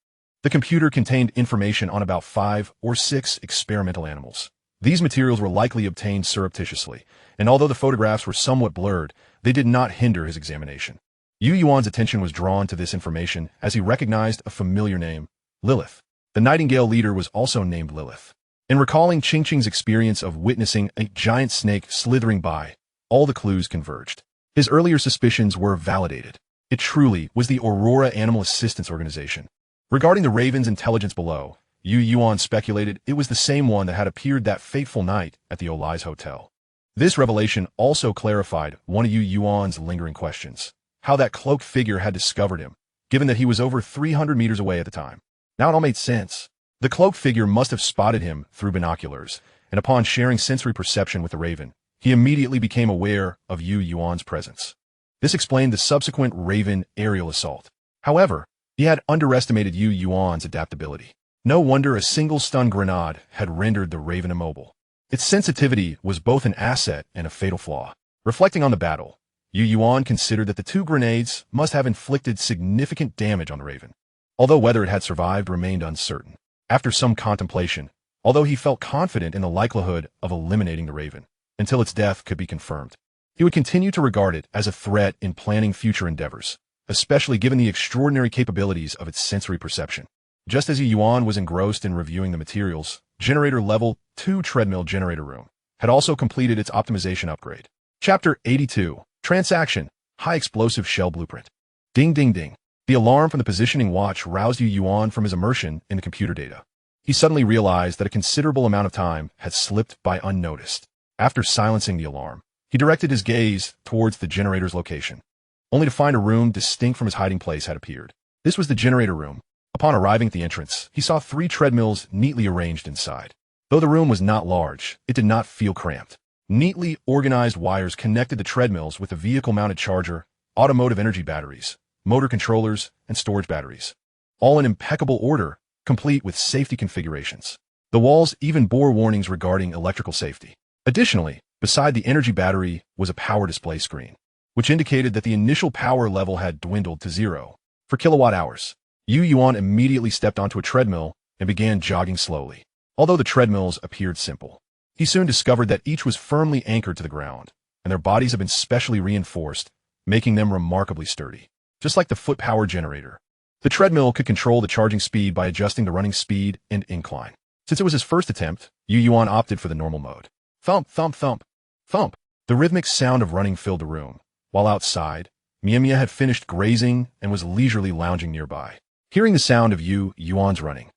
The computer contained information on about 5 or 6 experimental animals. These materials were likely obtained surreptitiously, and although the photographs were somewhat blurred, they did not hinder his examination. Yuan's attention was drawn to this information as he recognized a familiar name, Lilith. The Nightingale leader was also named Lilith. In recalling Ching's experience of witnessing a giant snake slithering by, all the clues converged. His earlier suspicions were validated. It truly was the Aurora Animal Assistance Organization. Regarding the Raven's intelligence below, Yuan speculated it was the same one that had appeared that fateful night at the Olai's Hotel. This revelation also clarified one of Yuan's lingering questions, how that cloaked figure had discovered him, given that he was over 300 meters away at the time. Now it all made sense. The cloaked figure must have spotted him through binoculars, and upon sharing sensory perception with the Raven, he immediately became aware of Yuan's presence. This explained the subsequent Raven aerial assault. However, he had underestimated Yuan's adaptability. No wonder a single stun grenade had rendered the Raven immobile. Its sensitivity was both an asset and a fatal flaw. Reflecting on the battle, Yuan considered that the 2 grenades must have inflicted significant damage on the Raven, although whether it had survived remained uncertain. After some contemplation, although he felt confident in the likelihood of eliminating the Raven until its death could be confirmed, he would continue to regard it as a threat in planning future endeavors, especially given the extraordinary capabilities of its sensory perception. Just as Yuan was engrossed in reviewing the materials, Generator Level 2 Treadmill Generator Room had also completed its optimization upgrade. Chapter 82, Transaction, High Explosive Shell Blueprint. Ding ding ding. The alarm from the positioning watch roused Yuan from his immersion in the computer data. He suddenly realized that a considerable amount of time had slipped by unnoticed. After silencing the alarm, he directed his gaze towards the generator's location, only to find a room distinct from his hiding place had appeared. This was the generator room. Upon arriving at the entrance, he saw 3 treadmills neatly arranged inside. Though the room was not large, it did not feel cramped. Neatly organized wires connected the treadmills with a vehicle-mounted charger, automotive energy batteries, motor controllers, and storage batteries. All in impeccable order, complete with safety configurations. The walls even bore warnings regarding electrical safety. Additionally, beside the energy battery was a power display screen, which indicated that the initial power level had dwindled to 0 for kilowatt hours. Yuan immediately stepped onto a treadmill and began jogging slowly. Although the treadmills appeared simple, he soon discovered that each was firmly anchored to the ground, and their bodies had been specially reinforced, making them remarkably sturdy. Just like the foot power generator, the treadmill could control the charging speed by adjusting the running speed and incline. Since it was his first attempt, Yuan opted for the normal mode. Thump, thump, thump, thump. The rhythmic sound of running filled the room, while outside, Mia had finished grazing and was leisurely lounging nearby. Hearing the sound of Yuan's running,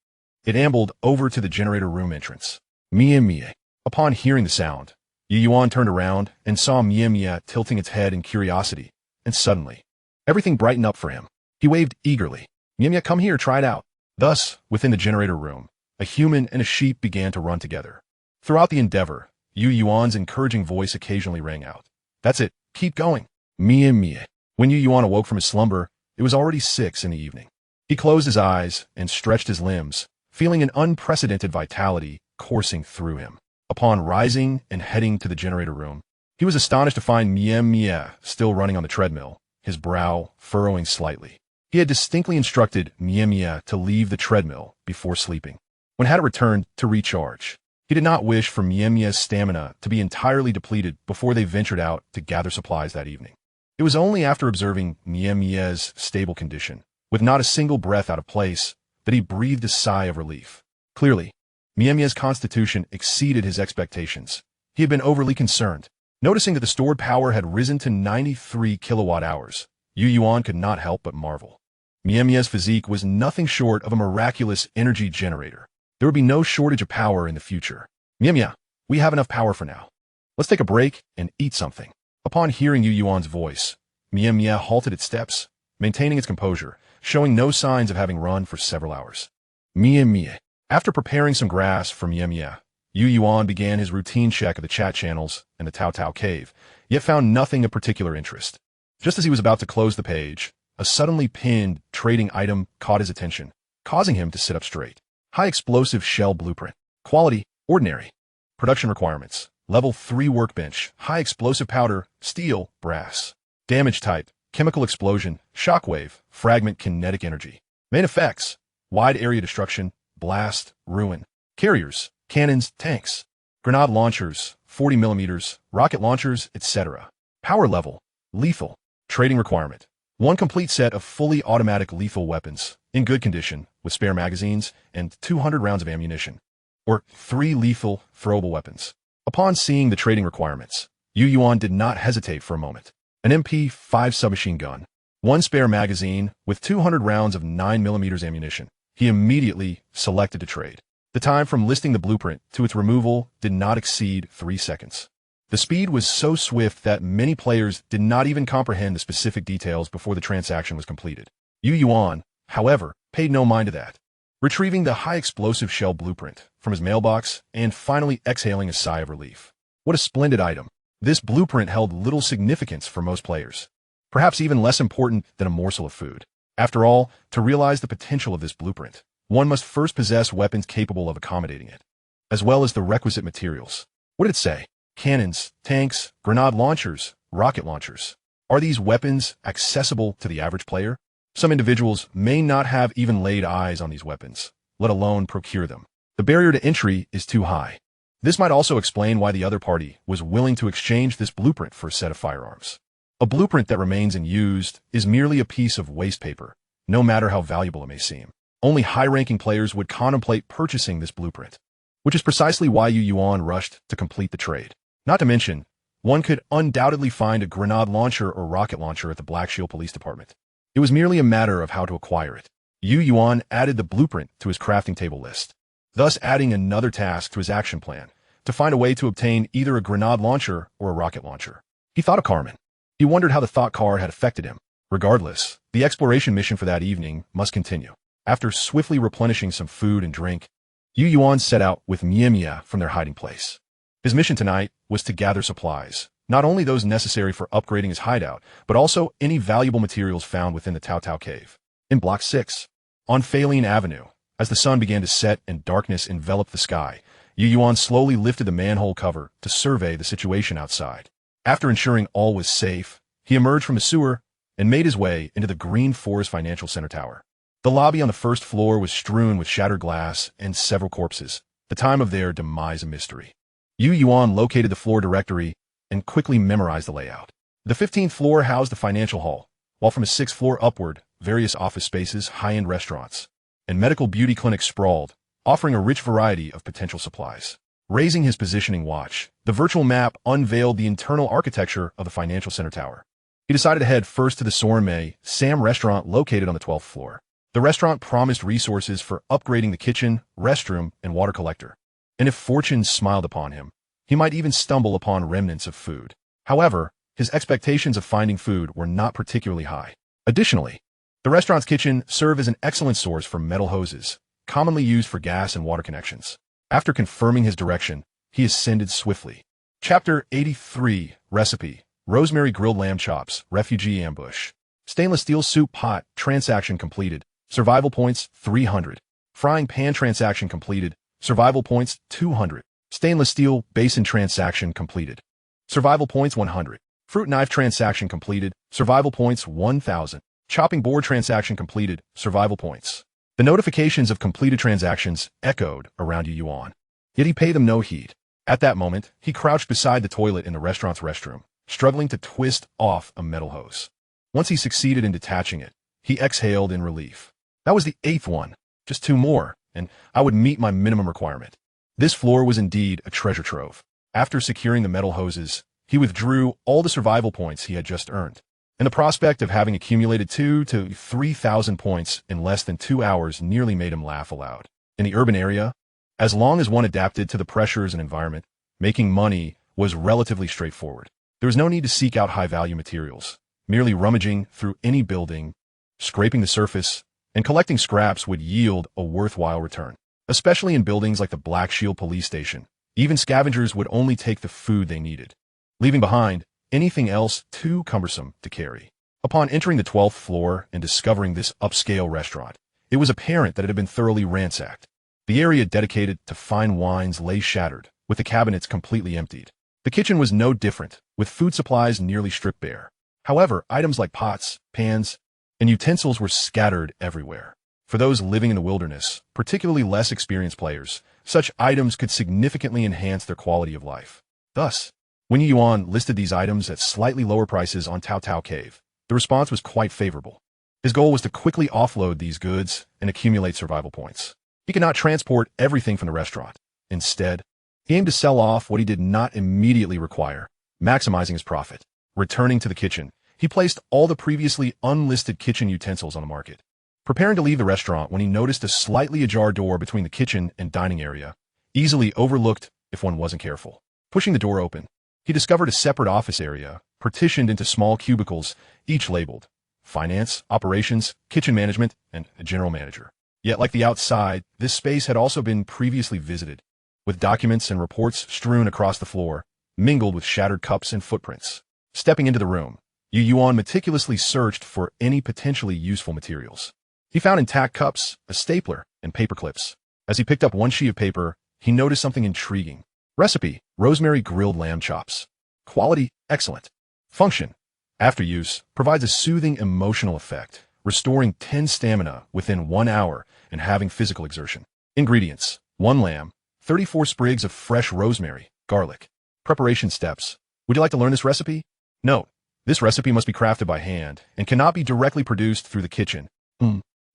it ambled over to the generator room entrance. Mia. Upon hearing the sound, Yuan turned around and saw Mia tilting its head in curiosity, and suddenly, everything brightened up for him. He waved eagerly. Mia, come here, try it out. Thus, within the generator room, a human and a sheep began to run together. Throughout the endeavor, Yuan's encouraging voice occasionally rang out. That's it, keep going. Mia. When Yuan awoke from his slumber, it was already 6 in the evening. He closed his eyes and stretched his limbs, feeling an unprecedented vitality coursing through him. Upon rising and heading to the generator room, he was astonished to find Mia still running on the treadmill, his brow furrowing slightly. He had distinctly instructed Mia to leave the treadmill before sleeping, when had it returned to recharge. He did not wish for Mia's stamina to be entirely depleted before they ventured out to gather supplies that evening. It was only after observing Mia's stable condition, with not a single breath out of place, that he breathed a sigh of relief. Clearly, Mia's constitution exceeded his expectations. He had been overly concerned. Noticing that the stored power had risen to 93 kilowatt hours, Yuan could not help but marvel. Mia's physique was nothing short of a miraculous energy generator. There would be no shortage of power in the future. Mia, we have enough power for now. Let's take a break and eat something. Upon hearing Yuan's voice, Mia halted its steps, maintaining its composure, showing no signs of having run for several hours. Mia. After preparing some grass for Mia, Yuan began his routine check of the chat channels and the Tao Tao cave, yet found nothing of particular interest. Just as he was about to close the page, a suddenly pinned trading item caught his attention, causing him to sit up straight. High explosive shell blueprint. Quality, ordinary. Production requirements. Level 3 workbench. High explosive powder, steel, brass. Damage type, chemical explosion, shockwave, fragment kinetic energy. Main effects, wide area destruction, blast, ruin. Carriers, cannons, tanks. Grenade launchers, 40 millimeters, rocket launchers, etc. Power level, lethal. Trading requirement. 1 complete set of fully automatic lethal weapons, in good condition, with spare magazines and 200 rounds of ammunition. Or 3 lethal, throwable weapons. Upon seeing the trading requirements, Yuan did not hesitate for a moment. An MP5 submachine gun, 1 spare magazine with 200 rounds of 9mm ammunition. He immediately selected to trade. The time from listing the blueprint to its removal did not exceed 3 seconds. The speed was so swift that many players did not even comprehend the specific details before the transaction was completed. Yuan, however, paid no mind to that, retrieving the high explosive shell blueprint from his mailbox and finally exhaling a sigh of relief. What a splendid item. This blueprint held little significance for most players, perhaps even less important than a morsel of food. After all, to realize the potential of this blueprint, one must first possess weapons capable of accommodating it, as well as the requisite materials. What did it say? Cannons, tanks, grenade launchers, rocket launchers. Are these weapons accessible to the average player? Some individuals may not have even laid eyes on these weapons, let alone procure them. The barrier to entry is too high. This might also explain why the other party was willing to exchange this blueprint for a set of firearms. A blueprint that remains unused is merely a piece of waste paper, no matter how valuable it may seem. Only high-ranking players would contemplate purchasing this blueprint, which is precisely why Yuan rushed to complete the trade. Not to mention, one could undoubtedly find a grenade launcher or rocket launcher at the Black Shield Police Department. It was merely a matter of how to acquire it. Yuan added the blueprint to his crafting table list, thus adding another task to his action plan, to find a way to obtain either a grenade launcher or a rocket launcher. He thought of Carmen. He wondered how the thought card had affected him. Regardless, the exploration mission for that evening must continue. After swiftly replenishing some food and drink, Yuan set out with Mia from their hiding place. His mission tonight was to gather supplies, not only those necessary for upgrading his hideout, but also any valuable materials found within the Tao Tao Cave. In Block 6, on Faline Avenue, as the sun began to set and darkness enveloped the sky, Yuan slowly lifted the manhole cover to survey the situation outside. After ensuring all was safe, he emerged from the sewer and made his way into the Green Forest Financial Center Tower. The lobby on the first floor was strewn with shattered glass and several corpses, the time of their demise a mystery. Yuan located the floor directory and quickly memorized the layout. The 15th floor housed the financial hall, while from a 6th floor upward, various office spaces, high-end restaurants, and medical beauty clinics sprawled, offering a rich variety of potential supplies. Raising his positioning watch, the virtual map unveiled the internal architecture of the financial center tower. He decided to head first to the Soren Sam restaurant located on the 12th floor. The restaurant promised resources for upgrading the kitchen, restroom, and water collector. And if fortune smiled upon him, he might even stumble upon remnants of food. However, his expectations of finding food were not particularly high. Additionally, the restaurant's kitchen served as an excellent source for metal hoses, commonly used for gas and water connections. After confirming his direction, he ascended swiftly. Chapter 83, Recipe, Rosemary Grilled Lamb Chops, Refugee Ambush. Stainless steel soup pot, transaction completed. Survival points, 300. Frying pan transaction completed. Survival points, 200. Stainless steel basin transaction completed. Survival points, 100. Fruit knife transaction completed. Survival points, 1,000. Chopping board transaction completed. Survival points. The notifications of completed transactions echoed around Yuan. Yet he paid them no heed. At that moment, he crouched beside the toilet in the restaurant's restroom, struggling to twist off a metal hose. Once he succeeded in detaching it, he exhaled in relief. That was the 8th one. Just 2 more, and I would meet my minimum requirement. This floor was indeed a treasure trove. After securing the metal hoses, he withdrew all the survival points he had just earned. And the prospect of having accumulated 2,000 to 3,000 points in less than 2 hours nearly made him laugh aloud. In the urban area, as long as one adapted to the pressures and environment, making money was relatively straightforward. There was no need to seek out high-value materials. Merely rummaging through any building, scraping the surface, and collecting scraps would yield a worthwhile return. Especially in buildings like the Black Shield Police Station, even scavengers would only take the food they needed, leaving behind anything else too cumbersome to carry. Upon entering the 12th floor and discovering this upscale restaurant, it was apparent that it had been thoroughly ransacked. The area dedicated to fine wines lay shattered, with the cabinets completely emptied. The kitchen was no different, with food supplies nearly stripped bare. However, items like pots, pans, and utensils were scattered everywhere. For those living in the wilderness, particularly less experienced players, such items could significantly enhance their quality of life. Thus, when Yuan listed these items at slightly lower prices on Tao Tao Cave, the response was quite favorable. His goal was to quickly offload these goods and accumulate survival points. He could not transport everything from the restaurant. Instead, he aimed to sell off what he did not immediately require, maximizing his profit. Returning to the kitchen, he placed all the previously unlisted kitchen utensils on the market. Preparing to leave the restaurant when he noticed a slightly ajar door between the kitchen and dining area, easily overlooked if one wasn't careful. Pushing the door open, he discovered a separate office area, partitioned into small cubicles, each labeled Finance, Operations, Kitchen Management, and a General Manager. Yet, like the outside, this space had also been previously visited, with documents and reports strewn across the floor, mingled with shattered cups and footprints. Stepping into the room, Yuan meticulously searched for any potentially useful materials. He found intact cups, a stapler, and paper clips. As he picked up one sheet of paper, he noticed something intriguing. Recipe: rosemary grilled lamb chops. Quality: excellent. Function: after use, provides a soothing emotional effect, restoring 10 stamina within 1 hour and having physical exertion. Ingredients: 1 lamb, 34 sprigs of fresh rosemary, garlic. Preparation steps: would you like to learn this recipe? Note: this recipe must be crafted by hand and cannot be directly produced through the kitchen.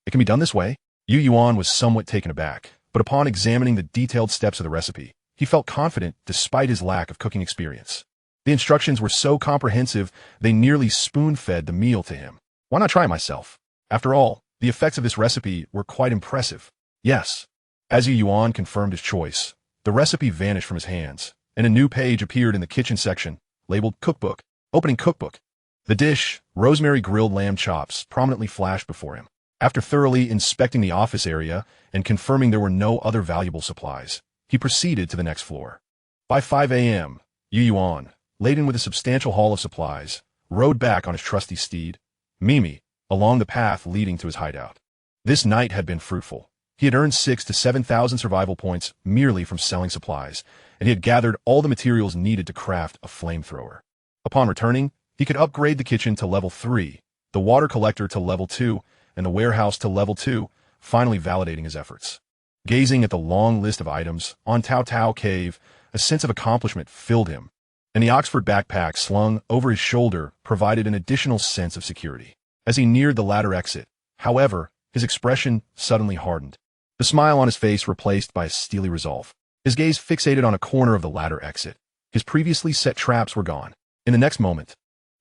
It can be done this way? Yuan was somewhat taken aback, but upon examining the detailed steps of the recipe, he felt confident despite his lack of cooking experience. The instructions were so comprehensive, they nearly spoon-fed the meal to him. Why not try myself? After all, the effects of this recipe were quite impressive. Yes. As Yuan confirmed his choice, the recipe vanished from his hands, and a new page appeared in the kitchen section, labeled Cookbook. Opening Cookbook. The dish, rosemary grilled lamb chops, prominently flashed before him. After thoroughly inspecting the office area and confirming there were no other valuable supplies, he proceeded to the next floor. By 5 a.m., Yuan, laden with a substantial haul of supplies, rode back on his trusty steed, Mimi, along the path leading to his hideout. This night had been fruitful. He had earned 6,000 to 7,000 survival points merely from selling supplies, and he had gathered all the materials needed to craft a flamethrower. Upon returning, he could upgrade the kitchen to level 3, the water collector to level 2, and the warehouse to level 2, finally validating his efforts. Gazing at the long list of items on Tao Tao Cave, a sense of accomplishment filled him, and the Oxford backpack slung over his shoulder provided an additional sense of security. As he neared the ladder exit, however, his expression suddenly hardened, the smile on his face replaced by a steely resolve. His gaze fixated on a corner of the ladder exit. His previously set traps were gone. In the next moment,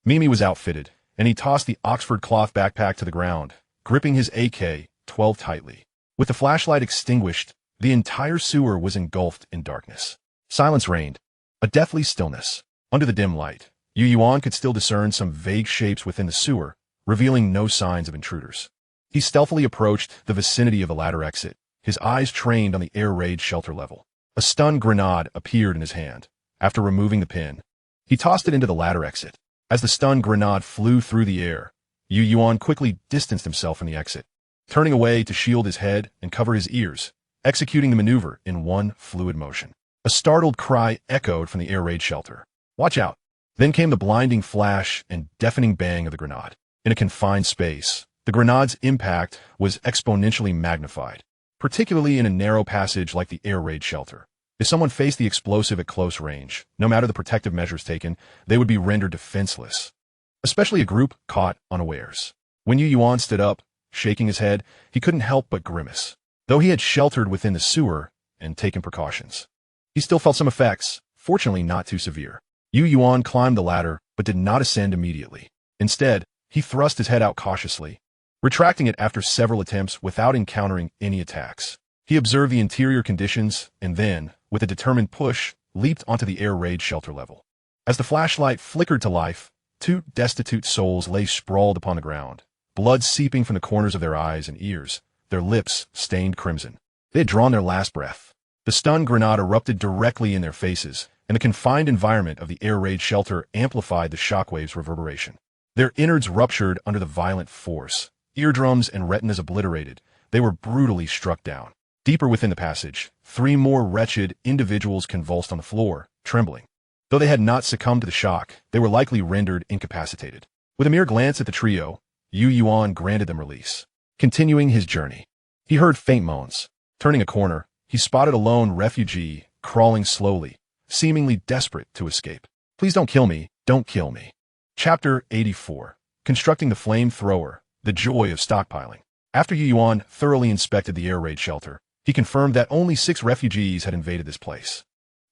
Mimi was outfitted, and he tossed the Oxford cloth backpack to the ground, gripping his AK-12 tightly. With the flashlight extinguished, the entire sewer was engulfed in darkness. Silence reigned, a deathly stillness. Under the dim light, Yuan could still discern some vague shapes within the sewer, revealing no signs of intruders. He stealthily approached the vicinity of the ladder exit, his eyes trained on the air raid shelter level. A stun grenade appeared in his hand. After removing the pin, he tossed it into the ladder exit. As the stun grenade flew through the air, Yuan quickly distanced himself from the exit, turning away to shield his head and cover his ears, executing the maneuver in one fluid motion. A startled cry echoed from the air raid shelter. "Watch out!" Then came the blinding flash and deafening bang of the grenade. In a confined space, the grenade's impact was exponentially magnified, particularly in a narrow passage like the air raid shelter. If someone faced the explosive at close range, no matter the protective measures taken, they would be rendered defenseless, especially a group caught unawares. When Yuan stood up, shaking his head, he couldn't help but grimace. Though he had sheltered within the sewer and taken precautions, he still felt some effects, fortunately not too severe. Yuan climbed the ladder, but did not ascend immediately. Instead, he thrust his head out cautiously, retracting it after several attempts without encountering any attacks. He observed the interior conditions and then, with a determined push, leaped onto the air raid shelter level. As the flashlight flickered to life, 2 destitute souls lay sprawled upon the ground, blood seeping from the corners of their eyes and ears, their lips stained crimson. They had drawn their last breath. The stun grenade erupted directly in their faces, and the confined environment of the air raid shelter amplified the shockwave's reverberation. Their innards ruptured under the violent force. Eardrums and retinas obliterated, they were brutally struck down. Deeper within the passage, 3 more wretched individuals convulsed on the floor, trembling. Though they had not succumbed to the shock, they were likely rendered incapacitated. With a mere glance at the trio, Yuan granted them release. Continuing his journey, he heard faint moans. Turning a corner, he spotted a lone refugee crawling slowly, seemingly desperate to escape. Please don't kill me, don't kill me. Chapter 84. Constructing the flamethrower, the joy of stockpiling. After Yuan thoroughly inspected the air raid shelter, he confirmed that only 6 refugees had invaded this place.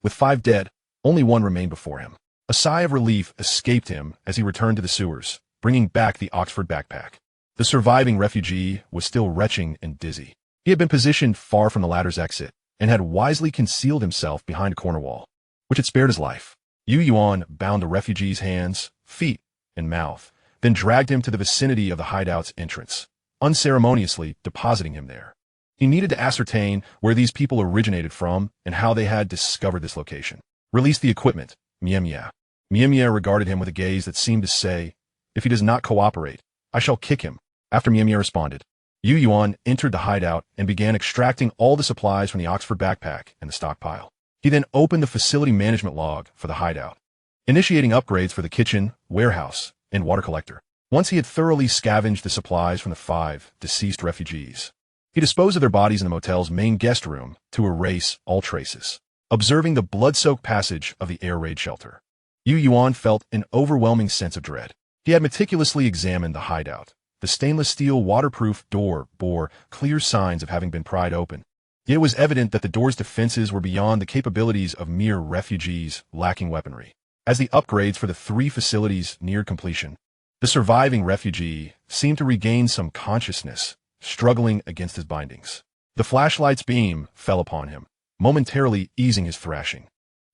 With 5 dead, only 1 remained before him. A sigh of relief escaped him as he returned to the sewers, bringing back the Oxford backpack. The surviving refugee was still retching and dizzy. He had been positioned far from the ladder's exit and had wisely concealed himself behind a corner wall, which had spared his life. Yuan bound the refugee's hands, feet, and mouth, then dragged him to the vicinity of the hideout's entrance, unceremoniously depositing him there. He needed to ascertain where these people originated from and how they had discovered this location. Release the equipment, Mia. Mia regarded him with a gaze that seemed to say, if he does not cooperate, I shall kick him. After Mia responded, Yuan entered the hideout and began extracting all the supplies from the Oxford backpack and the stockpile. He then opened the facility management log for the hideout, initiating upgrades for the kitchen, warehouse, and water collector. Once he had thoroughly scavenged the supplies from the 5 deceased refugees, he disposed of their bodies in the motel's main guest room to erase all traces. Observing the blood-soaked passage of the air raid shelter, Yuan felt an overwhelming sense of dread. He had meticulously examined the hideout. The stainless steel waterproof door bore clear signs of having been pried open. Yet it was evident that the door's defenses were beyond the capabilities of mere refugees lacking weaponry. As the upgrades for the 3 facilities neared completion, the surviving refugee seemed to regain some consciousness, struggling against his bindings. The flashlight's beam fell upon him, momentarily easing his thrashing.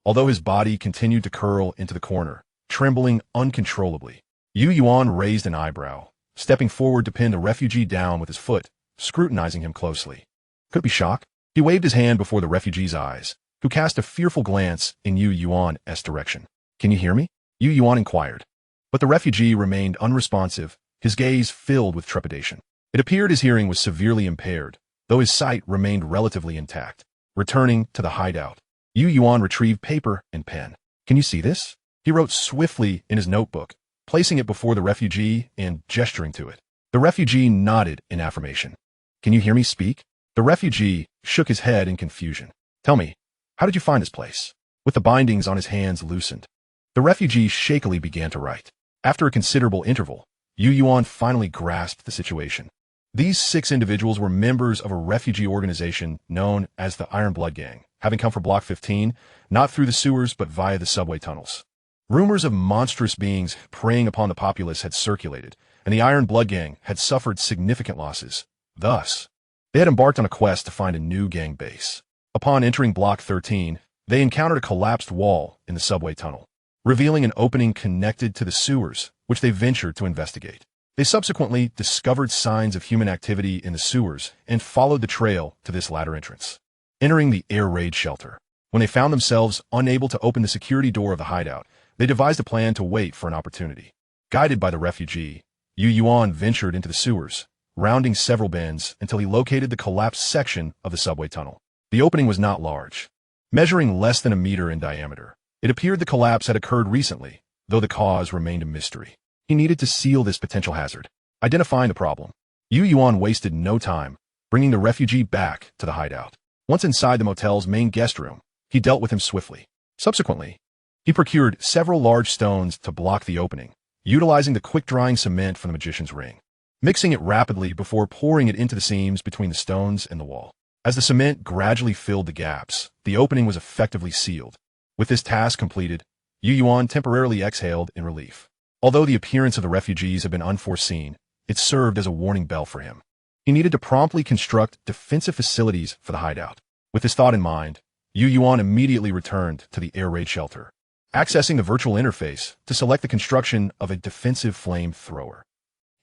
Although his body continued to curl into the corner, trembling uncontrollably, Yuan raised an eyebrow, stepping forward to pin the refugee down with his foot, scrutinizing him closely. Could it be shock? He waved his hand before the refugee's eyes, who cast a fearful glance in Yuan's direction. Can you hear me? Yuan inquired. But the refugee remained unresponsive, his gaze filled with trepidation. It appeared his hearing was severely impaired, though his sight remained relatively intact. Returning to the hideout, Yuan retrieved paper and pen. Can you see this? He wrote swiftly in his notebook, placing it before the refugee and gesturing to it. The refugee nodded in affirmation. Can you hear me speak? The refugee shook his head in confusion. Tell me, how did you find this place? With the bindings on his hands loosened, the refugee shakily began to write. After a considerable interval, Yuan finally grasped the situation. These 6 individuals were members of a refugee organization known as the Iron Blood Gang, having come from Block 15, not through the sewers but via the subway tunnels. Rumors of monstrous beings preying upon the populace had circulated, and the Iron Blood Gang had suffered significant losses. Thus, they had embarked on a quest to find a new gang base. Upon entering Block 13, they encountered a collapsed wall in the subway tunnel, revealing an opening connected to the sewers, which they ventured to investigate. They subsequently discovered signs of human activity in the sewers and followed the trail to this latter entrance. Entering the air raid shelter, when they found themselves unable to open the security door of the hideout, they devised a plan to wait for an opportunity. Guided by the refugee, Yuan ventured into the sewers, rounding several bends until he located the collapsed section of the subway tunnel. The opening was not large, measuring less than a meter in diameter. It appeared the collapse had occurred recently, though the cause remained a mystery. He needed to seal this potential hazard. Identifying the problem, Yuan wasted no time, bringing the refugee back to the hideout. Once inside the motel's main guest room, he dealt with him swiftly. Subsequently, he procured several large stones to block the opening, utilizing the quick-drying cement from the magician's ring, mixing it rapidly before pouring it into the seams between the stones and the wall. As the cement gradually filled the gaps, the opening was effectively sealed. With this task completed, Yuan temporarily exhaled in relief. Although the appearance of the refugees had been unforeseen, it served as a warning bell for him. He needed to promptly construct defensive facilities for the hideout. With this thought in mind, Yuan immediately returned to the air raid shelter, accessing the virtual interface to select the construction of a defensive flamethrower.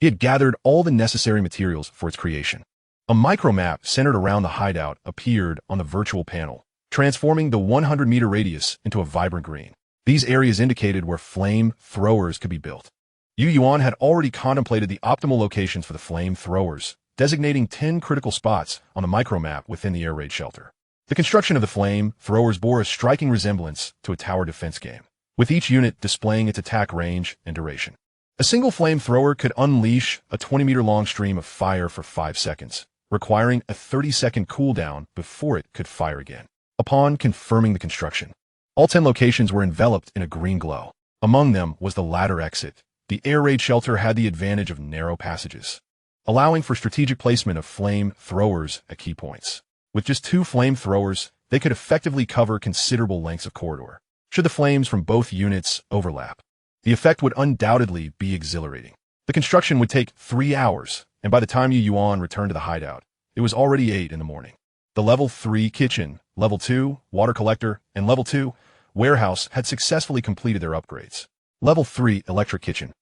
He had gathered all the necessary materials for its creation. A micromap centered around the hideout appeared on the virtual panel, transforming the 100-meter radius into a vibrant green. These areas indicated where flame throwers could be built. Yuan had already contemplated the optimal locations for the flame throwers, designating 10 critical spots on the micromap within the air raid shelter. The construction of the flame throwers bore a striking resemblance to a tower defense game, with each unit displaying its attack range and duration. A single flamethrower could unleash a 20-meter-long stream of fire for 5 seconds, requiring a 30-second cooldown before it could fire again. Upon confirming the construction, all 10 locations were enveloped in a green glow. Among them was the ladder exit. The air raid shelter had the advantage of narrow passages, allowing for strategic placement of flame throwers at key points. With just 2 flamethrowers, they could effectively cover considerable lengths of corridor. Should the flames from both units overlap, the effect would undoubtedly be exhilarating. The construction would take 3 hours, and by the time Yuan returned to the hideout, it was already 8 in the morning. The Level 3 kitchen, Level 2 water collector, and Level 2 warehouse had successfully completed their upgrades. Level 3 electric kitchen.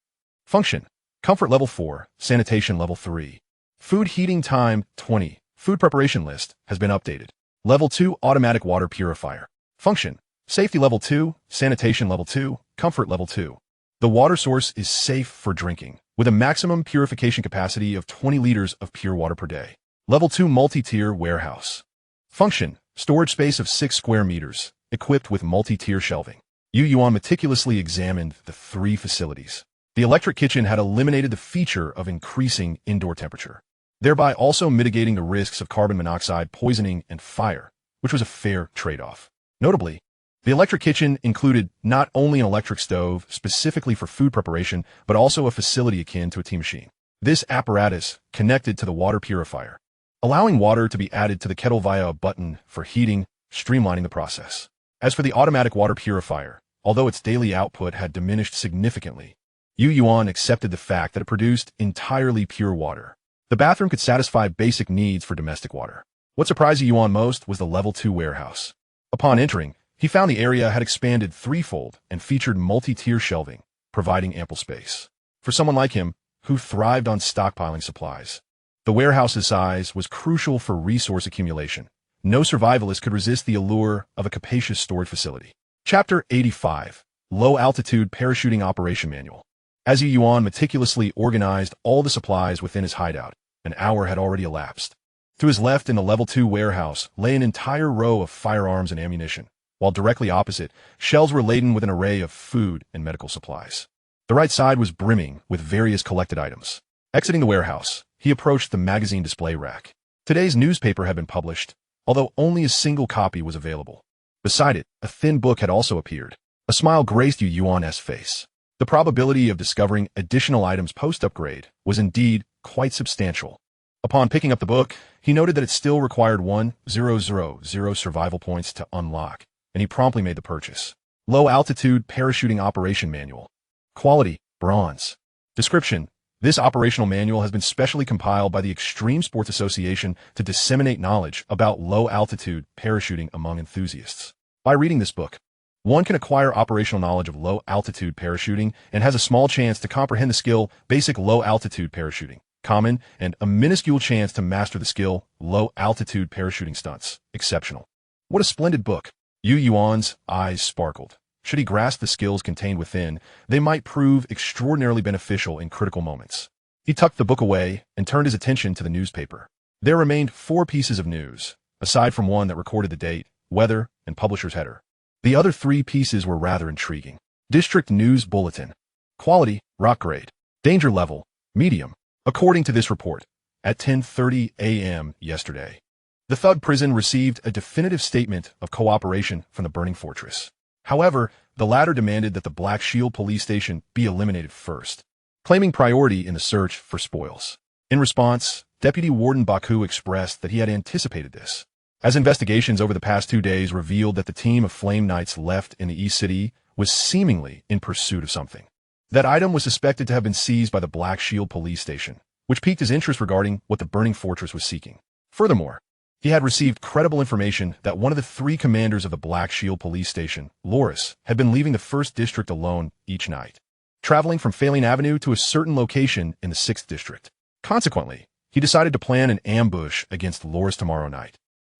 Function: Comfort Level 4, Sanitation Level 3. Food heating time 20. Food preparation list has been updated. Level 2 automatic water purifier. Function: Safety Level 2, Sanitation Level 2, Comfort Level 2. The water source is safe for drinking, with a maximum purification capacity of 20 liters of pure water per day. Level 2 multi-tier warehouse. Function: Storage space of 6 square meters, equipped with multi-tier shelving. Yuan meticulously examined the 3 facilities. The electric kitchen had eliminated the feature of increasing indoor temperature, thereby also mitigating the risks of carbon monoxide poisoning and fire, which was a fair trade-off. Notably, the electric kitchen included not only an electric stove specifically for food preparation, but also a facility akin to a tea machine. This apparatus connected to the water purifier, allowing water to be added to the kettle via a button for heating, streamlining the process. As for the automatic water purifier, although its daily output had diminished significantly, Yuan accepted the fact that it produced entirely pure water. The bathroom could satisfy basic needs for domestic water. What surprised Yuan most was the Level 2 warehouse. Upon entering, he found the area had expanded threefold and featured multi-tier shelving, providing ample space for someone like him who thrived on stockpiling supplies. The warehouse's size was crucial for resource accumulation. No survivalist could resist the allure of a capacious storage facility. Chapter 85: Low-Altitude Parachuting Operation Manual. As Yuan meticulously organized all the supplies within his hideout, an hour had already elapsed. To his left in the Level 2 warehouse lay an entire row of firearms and ammunition, while directly opposite, shelves were laden with an array of food and medical supplies. The right side was brimming with various collected items. Exiting the warehouse, he approached the magazine display rack. Today's newspaper had been published, although only a single copy was available. Beside it, a thin book had also appeared. A smile graced Yuan's face. The probability of discovering additional items post-upgrade was indeed quite substantial. Upon picking up the book, he noted that it still required 1,000 survival points to unlock, and he promptly made the purchase. Low-Altitude Parachuting Operation Manual. Quality: Bronze. Description: This operational manual has been specially compiled by the Extreme Sports Association to disseminate knowledge about low-altitude parachuting among enthusiasts. By reading this book, one can acquire operational knowledge of low-altitude parachuting and has a small chance to comprehend the skill Basic Low-Altitude Parachuting, Common, and a minuscule chance to master the skill Low-Altitude Parachuting Stunts, Exceptional. What a splendid book! Yuan's eyes sparkled. Should he grasp the skills contained within, they might prove extraordinarily beneficial in critical moments. He tucked the book away and turned his attention to the newspaper. There remained 4 pieces of news, aside from one that recorded the date, weather, and publisher's header. The other 3 pieces were rather intriguing. District News Bulletin. Quality: Rock Grade. Danger Level: Medium. According to this report, at 10:30 a.m. yesterday, the Thug prison received a definitive statement of cooperation from the burning fortress. However, the latter demanded that the Black Shield police station be eliminated first, claiming priority in the search for spoils. In response, Deputy Warden Baku expressed that he had anticipated this, as investigations over the past 2 days revealed that the team of Flame Knights left in the East City was seemingly in pursuit of something. That item was suspected to have been seized by the Black Shield police station, which piqued his interest regarding what the burning fortress was seeking. Furthermore, he had received credible information that one of the 3 commanders of the Black Shield police station, Loris, had been leaving the 1st District alone each night, traveling from Failing Avenue to a certain location in the 6th District. Consequently, he decided to plan an ambush against Loris tomorrow night.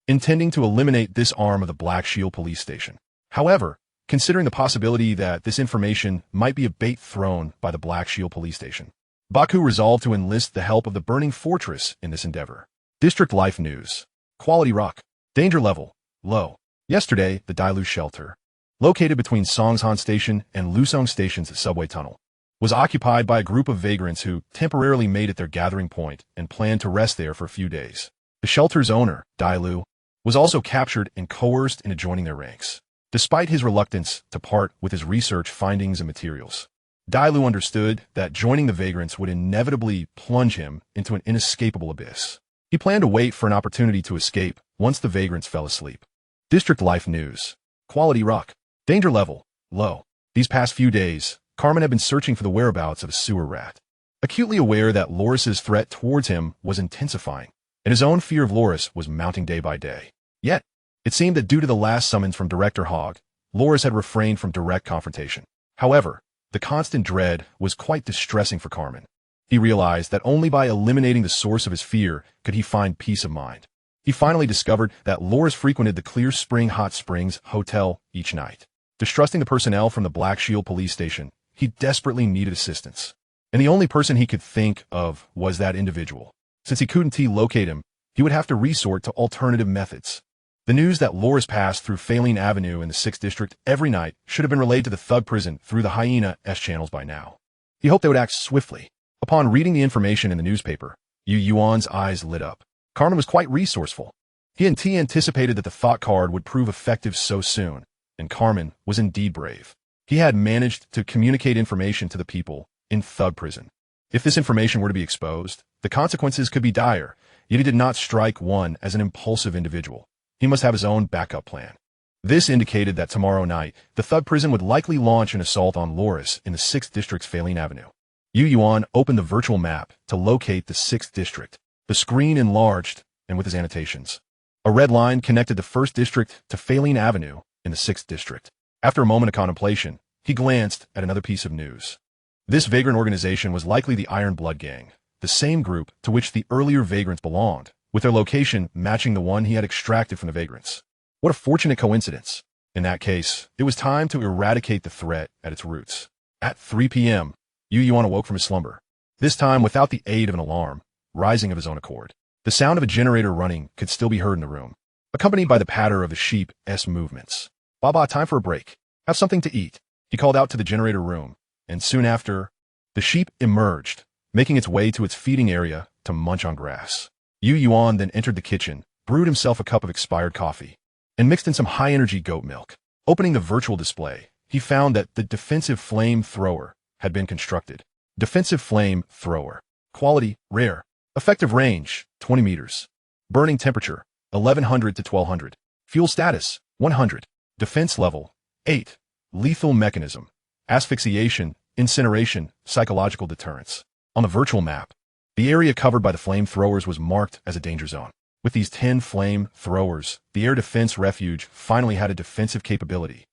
intending to eliminate this arm of the Black Shield police station. However, considering the possibility that this information might be a bait thrown by the Black Shield police station, Baku resolved to enlist the help of the burning fortress in this endeavor. District Life News. Quality Rock. Danger level, low. Yesterday, the Dailu shelter, located between Songshan Station and Lusong Station's subway tunnel, was occupied by a group of vagrants who temporarily made it their gathering point and planned to rest there for a few days. The shelter's owner, Dailu, was also captured and coerced into joining their ranks. Despite his reluctance to part with his research findings and materials, Dailu understood that joining the vagrants would inevitably plunge him into an inescapable abyss. He planned to wait for an opportunity to escape once the vagrants fell asleep. District Life News. Quality Rock. Danger level, low. These past few days, Carmen had been searching for the whereabouts of a sewer rat. Acutely aware that Loris's threat towards him was intensifying, and his own fear of Loris was mounting day by day. Yet, it seemed that due to the last summons from Director Hogg, Loris had refrained from direct confrontation. However, the constant dread was quite distressing for Carmen. He realized that only by eliminating the source of his fear could he find peace of mind. He finally discovered that Loris frequented the Clear Spring Hot Springs Hotel each night. Distrusting the personnel from the Black Shield police station, he desperately needed assistance. And the only person he could think of was that individual. Since he couldn't locate him, he would have to resort to alternative methods. The news that Loris passed through Faline Avenue in the 6th District every night should have been relayed to the thug prison through the Hyena S channels by now. He hoped they would act swiftly. Upon reading the information in the newspaper, Yuan's eyes lit up. Carmen was quite resourceful. He anticipated that the thought card would prove effective so soon, and Carmen was indeed brave. He had managed to communicate information to the people in thug prison. If this information were to be exposed, the consequences could be dire, yet he did not strike one as an impulsive individual. He must have his own backup plan. This indicated that tomorrow night, the thug prison would likely launch an assault on Loris in the 6th District's Faline Avenue. Yuan opened the virtual map to locate the 6th District. The screen enlarged, and with his annotations. A red line connected the 1st District to Faline Avenue in the 6th District. After a moment of contemplation, he glanced at another piece of news. This vagrant organization was likely the Iron Blood Gang, the same group to which the earlier vagrants belonged, with their location matching the one he had extracted from the vagrants. What a fortunate coincidence. In that case, it was time to eradicate the threat at its roots. At 3 p.m., Yuan awoke from his slumber, this time without the aid of an alarm, rising of his own accord. The sound of a generator running could still be heard in the room, accompanied by the patter of the sheep's movements. Baba, time for a break. Have something to eat. He called out to the generator room, and soon after, the sheep emerged, making its way to its feeding area to munch on grass. Yuan then entered the kitchen, brewed himself a cup of expired coffee, and mixed in some high-energy goat milk. Opening the virtual display, he found that the defensive flame thrower had been constructed. Defensive flame thrower. Quality, rare. Effective range, 20 meters. Burning temperature, 1100 to 1200. Fuel status, 100. Defense level, 8. Lethal mechanism. Asphyxiation, incineration, psychological deterrence. On the virtual map, the area covered by the flamethrowers was marked as a danger zone. With these 10 flame throwers, the air defense refuge finally had a defensive capability,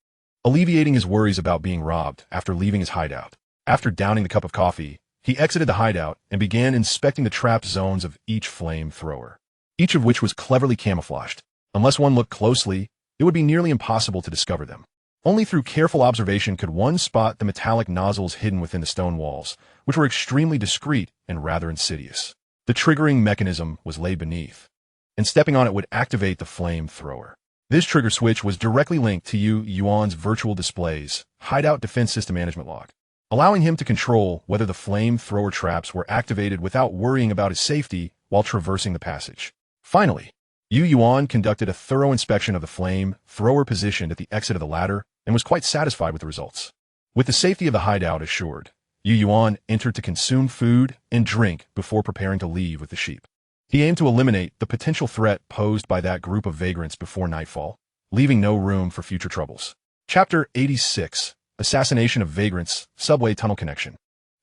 alleviating his worries about being robbed after leaving his hideout. After downing the cup of coffee, he exited the hideout and began inspecting the trapped zones of each flamethrower, each of which was cleverly camouflaged. Unless one looked closely, it would be nearly impossible to discover them. Only through careful observation could one spot the metallic nozzles hidden within the stone walls, which were extremely discreet and rather insidious. The triggering mechanism was laid beneath, and stepping on it would activate the flamethrower. This trigger switch was directly linked to Yuan's virtual display's hideout defense system management log, allowing him to control whether the flamethrower traps were activated without worrying about his safety while traversing the passage. Finally, Yuan conducted a thorough inspection of the flamethrower positioned at the exit of the ladder and was quite satisfied with the results. With the safety of the hideout assured, Yuan entered to consume food and drink before preparing to leave with the sheep. He aimed to eliminate the potential threat posed by that group of vagrants before nightfall, leaving no room for future troubles. Chapter 86. Assassination of Vagrants, Subway Tunnel Connection.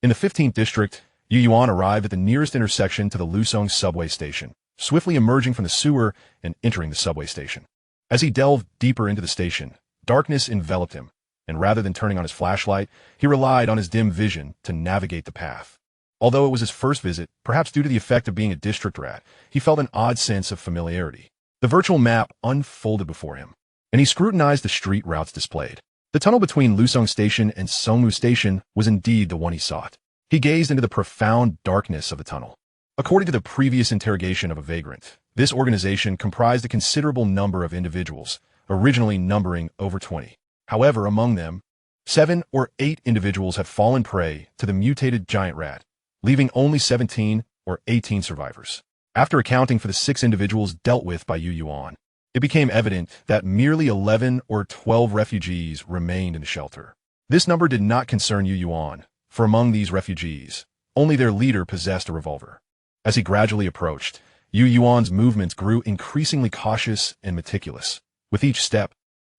In the 15th District, Yuan arrived at the nearest intersection to the Lusong subway station, swiftly emerging from the sewer and entering the subway station. As he delved deeper into the station, darkness enveloped him, and rather than turning on his flashlight, he relied on his dim vision to navigate the path. Although it was his first visit, perhaps due to the effect of being a district rat, he felt an odd sense of familiarity. The virtual map unfolded before him, and he scrutinized the street routes displayed. The tunnel between Lusong Station and Songmu Station was indeed the one he sought. He gazed into the profound darkness of the tunnel. According to the previous interrogation of a vagrant, this organization comprised a considerable number of individuals, originally numbering over 20. However, among them, 7 or 8 individuals had fallen prey to the mutated giant rat, leaving only 17 or 18 survivors. After accounting for the 6 individuals dealt with by Yuan, it became evident that merely 11 or 12 refugees remained in the shelter. This number did not concern Yuan, for among these refugees, only their leader possessed a revolver. As he gradually approached, Yuan's movements grew increasingly cautious and meticulous. With each step,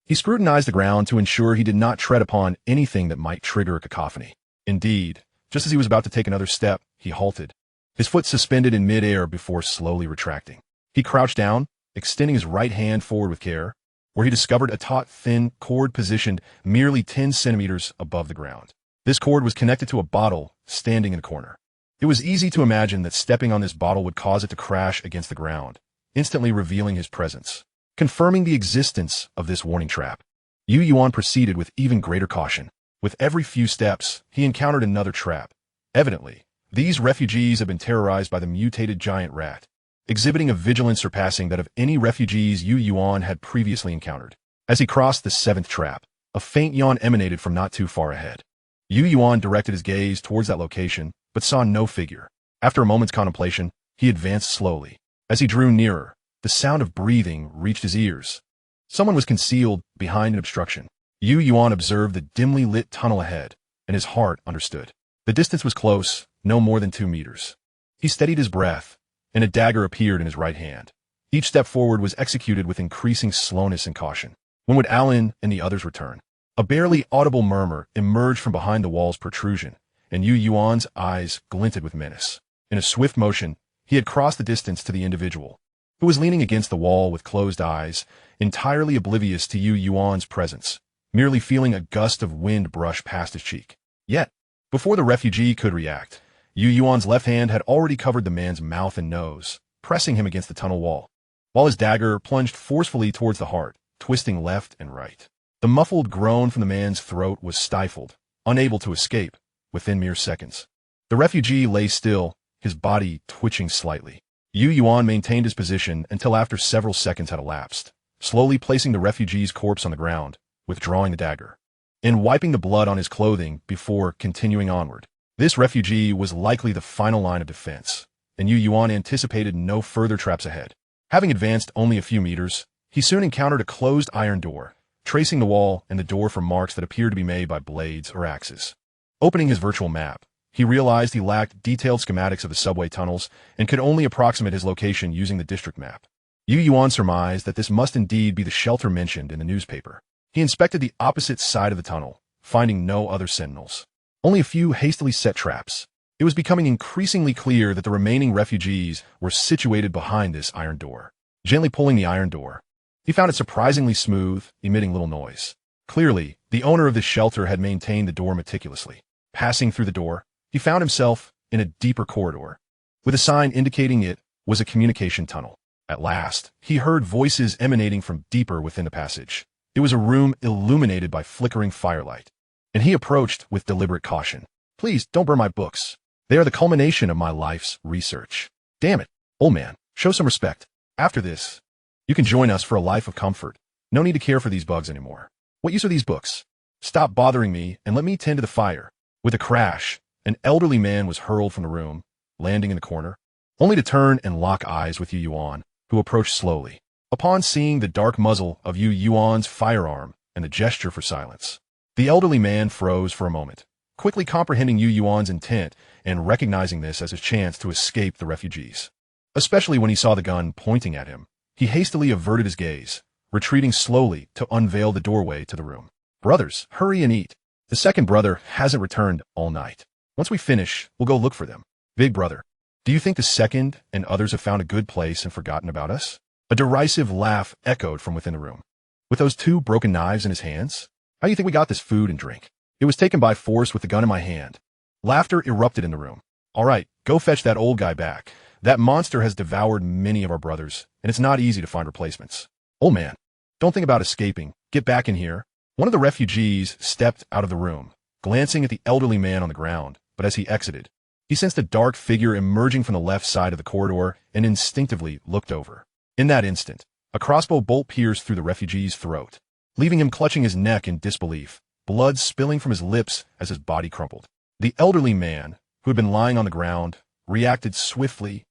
he scrutinized the ground to ensure he did not tread upon anything that might trigger a cacophony. Indeed, just as he was about to take another step, he halted, his foot suspended in midair before slowly retracting. He crouched down, extending his right hand forward with care, where he discovered a taut, thin cord positioned merely 10 centimeters above the ground. This cord was connected to a bottle standing in a corner. It was easy to imagine that stepping on this bottle would cause it to crash against the ground, instantly revealing his presence. Confirming the existence of this warning trap, Yuan proceeded with even greater caution. With every few steps, he encountered another trap. Evidently, these refugees had been terrorized by the mutated giant rat, exhibiting a vigilance surpassing that of any refugees Yuan had previously encountered. As he crossed the 7th trap, a faint yawn emanated from not too far ahead. Yuan directed his gaze towards that location, but saw no figure. After a moment's contemplation, he advanced slowly. As he drew nearer, the sound of breathing reached his ears. Someone was concealed behind an obstruction. Yuan observed the dimly lit tunnel ahead, and his heart understood. The distance was close, no more than 2 meters. He steadied his breath, and a dagger appeared in his right hand. Each step forward was executed with increasing slowness and caution. When would Alan and the others return? A barely audible murmur emerged from behind the wall's protrusion, and Yuan's eyes glinted with menace. In a swift motion, he had crossed the distance to the individual, who was leaning against the wall with closed eyes, entirely oblivious to Yuan's presence, merely feeling a gust of wind brush past his cheek. Yet, before the refugee could react, Yuan's left hand had already covered the man's mouth and nose, pressing him against the tunnel wall, while his dagger plunged forcefully towards the heart, twisting left and right. The muffled groan from the man's throat was stifled, unable to escape, within mere seconds. The refugee lay still, his body twitching slightly. Yuan maintained his position until after several seconds had elapsed, slowly placing the refugee's corpse on the ground, withdrawing the dagger, and wiping the blood on his clothing before continuing onward. This refugee was likely the final line of defense, and Yuan anticipated no further traps ahead. Having advanced only a few meters, he soon encountered a closed iron door, tracing the wall and the door for marks that appeared to be made by blades or axes. Opening his virtual map, he realized he lacked detailed schematics of the subway tunnels and could only approximate his location using the district map. Yuan surmised that this must indeed be the shelter mentioned in the newspaper. He inspected the opposite side of the tunnel, finding no other sentinels. Only a few hastily set traps. It was becoming increasingly clear that the remaining refugees were situated behind this iron door. Gently pulling the iron door, he found it surprisingly smooth, emitting little noise. Clearly, the owner of this shelter had maintained the door meticulously. Passing through the door, he found himself in a deeper corridor, with a sign indicating it was a communication tunnel. At last, he heard voices emanating from deeper within the passage. It was a room illuminated by flickering firelight, and he approached with deliberate caution. Please, don't burn my books. They are the culmination of my life's research. Damn it, old man, show some respect. After this, you can join us for a life of comfort. No need to care for these bugs anymore. What use are these books? Stop bothering me and let me tend to the fire. With a crash, an elderly man was hurled from the room, landing in the corner, only to turn and lock eyes with Yuan, who approached slowly. Upon seeing the dark muzzle of Yuan's firearm and the gesture for silence, the elderly man froze for a moment, quickly comprehending Yuan's intent and recognizing this as his chance to escape the refugees. Especially when he saw the gun pointing at him, he hastily averted his gaze, retreating slowly to unveil the doorway to the room. Brothers, hurry and eat. The second brother hasn't returned all night. Once we finish, we'll go look for them. Big brother, do you think the second and others have found a good place and forgotten about us? A derisive laugh echoed from within the room. With those 2 broken knives in his hands? How do you think we got this food and drink? It was taken by force with the gun in my hand. Laughter erupted in the room. All right, go fetch that old guy back. That monster has devoured many of our brothers, and it's not easy to find replacements. Old man, don't think about escaping. Get back in here. One of the refugees stepped out of the room, glancing at the elderly man on the ground, but as he exited, he sensed a dark figure emerging from the left side of the corridor and instinctively looked over. In that instant, a crossbow bolt pierced through the refugee's throat, leaving him clutching his neck in disbelief, blood spilling from his lips as his body crumpled. The elderly man, who had been lying on the ground, reacted swiftly,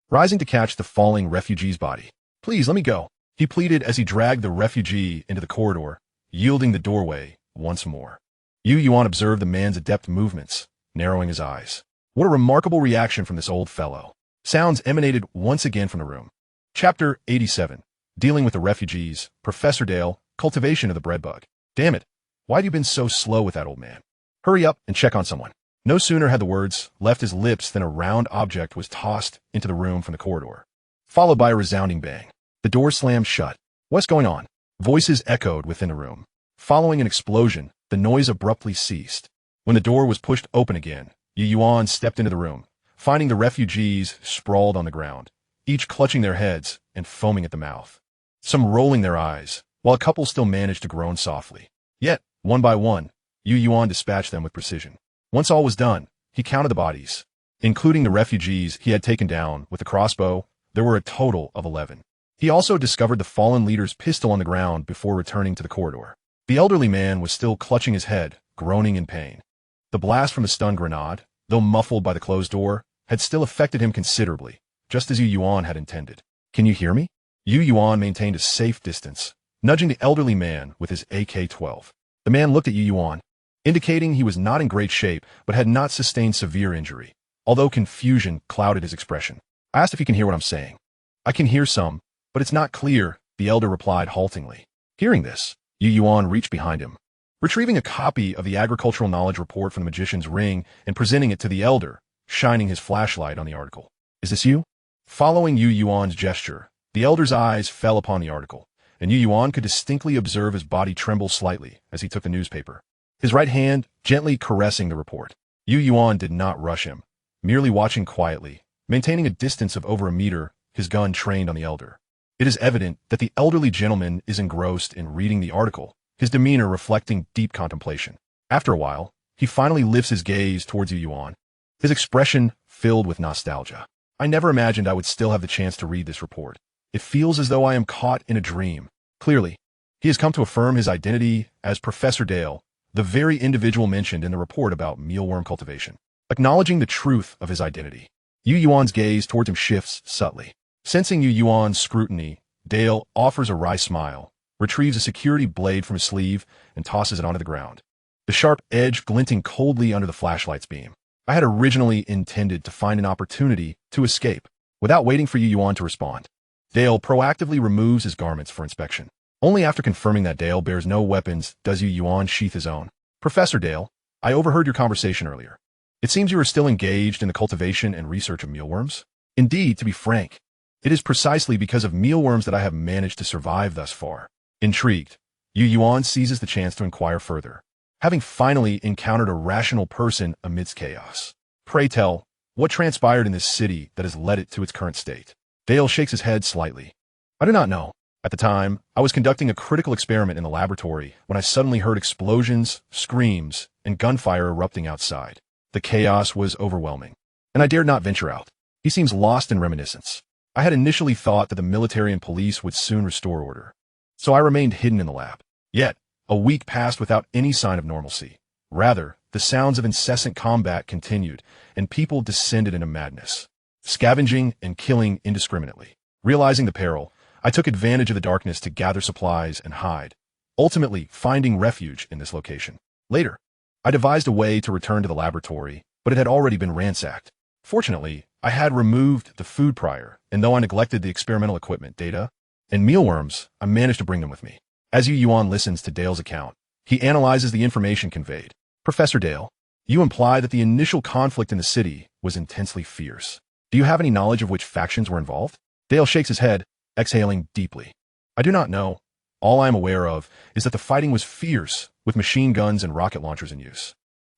rising to catch the falling refugee's body. "Please, let me go," he pleaded as he dragged the refugee into the corridor, yielding the doorway once more. Yuan observed the man's adept movements, narrowing his eyes. What a remarkable reaction from this old fellow. Sounds emanated once again from the room. Chapter 87. Dealing with the refugees, Professor Dale, cultivation of the breadbug. Damn it. Why'd you been so slow with that old man? Hurry up and check on someone. No sooner had the words left his lips than a round object was tossed into the room from the corridor, followed by a resounding bang. The door slammed shut. What's going on? Voices echoed within the room. Following an explosion, the noise abruptly ceased. When the door was pushed open again, Yuan stepped into the room, finding the refugees sprawled on the ground, each clutching their heads and foaming at the mouth. Some rolling their eyes, while a couple still managed to groan softly. Yet, one by one, Yuan dispatched them with precision. Once all was done, he counted the bodies. Including the refugees he had taken down with the crossbow, there were a total of 11. He also discovered the fallen leader's pistol on the ground before returning to the corridor. The elderly man was still clutching his head, groaning in pain. The blast from the stun grenade, though muffled by the closed door, had still affected him considerably, just as Yuan had intended. "Can you hear me?" Yuan maintained a safe distance, nudging the elderly man with his AK-12. The man looked at Yuan, indicating he was not in great shape but had not sustained severe injury, although confusion clouded his expression. I asked if he can hear what I'm saying. "I can hear some, but it's not clear," the elder replied haltingly. Hearing this, Yuan reached behind him, retrieving a copy of the agricultural knowledge report from the magician's ring and presenting it to the elder, shining his flashlight on the article. "Is this you?" Following Yuan's gesture, the elder's eyes fell upon the article, and Yuan could distinctly observe his body tremble slightly as he took the newspaper, his right hand gently caressing the report. Yuan did not rush him, merely watching quietly, maintaining a distance of over a meter, his gun trained on the elder. It is evident that the elderly gentleman is engrossed in reading the article, his demeanor reflecting deep contemplation. After a while, he finally lifts his gaze towards Yuan, his expression filled with nostalgia. "I never imagined I would still have the chance to read this report. It feels as though I am caught in a dream." Clearly, he has come to affirm his identity as Professor Dale, the very individual mentioned in the report about mealworm cultivation. Acknowledging the truth of his identity, Yuan's gaze towards him shifts subtly. Sensing Yuan's scrutiny, Dale offers a wry smile, retrieves a security blade from his sleeve, and tosses it onto the ground, the sharp edge glinting coldly under the flashlight's beam. "I had originally intended to find an opportunity to escape." Without waiting for Yuan to respond, Dale proactively removes his garments for inspection. Only after confirming that Dale bears no weapons does Yuan sheath his own. "Professor Dale, I overheard your conversation earlier. It seems you are still engaged in the cultivation and research of mealworms." "Indeed, to be frank, it is precisely because of mealworms that I have managed to survive thus far." Intrigued, Yuan seizes the chance to inquire further, having finally encountered a rational person amidst chaos. "Pray tell, what transpired in this city that has led it to its current state?" Dale shakes his head slightly. "I do not know. At the time, I was conducting a critical experiment in the laboratory when I suddenly heard explosions, screams, and gunfire erupting outside. The chaos was overwhelming, and I dared not venture out." He seems lost in reminiscence. "I had initially thought that the military and police would soon restore order, so I remained hidden in the lab. Yet, a week passed without any sign of normalcy. Rather, the sounds of incessant combat continued, and people descended into madness, scavenging and killing indiscriminately. Realizing the peril, I took advantage of the darkness to gather supplies and hide, ultimately finding refuge in this location. Later, I devised a way to return to the laboratory, but it had already been ransacked. Fortunately, I had removed the food prior, and though I neglected the experimental equipment, data, and mealworms, I managed to bring them with me." As Yuan listens to Dale's account, he analyzes the information conveyed. "Professor Dale, you imply that the initial conflict in the city was intensely fierce. Do you have any knowledge of which factions were involved?" Dale shakes his head, exhaling deeply. "I do not know. All I am aware of is that the fighting was fierce, with machine guns and rocket launchers in use."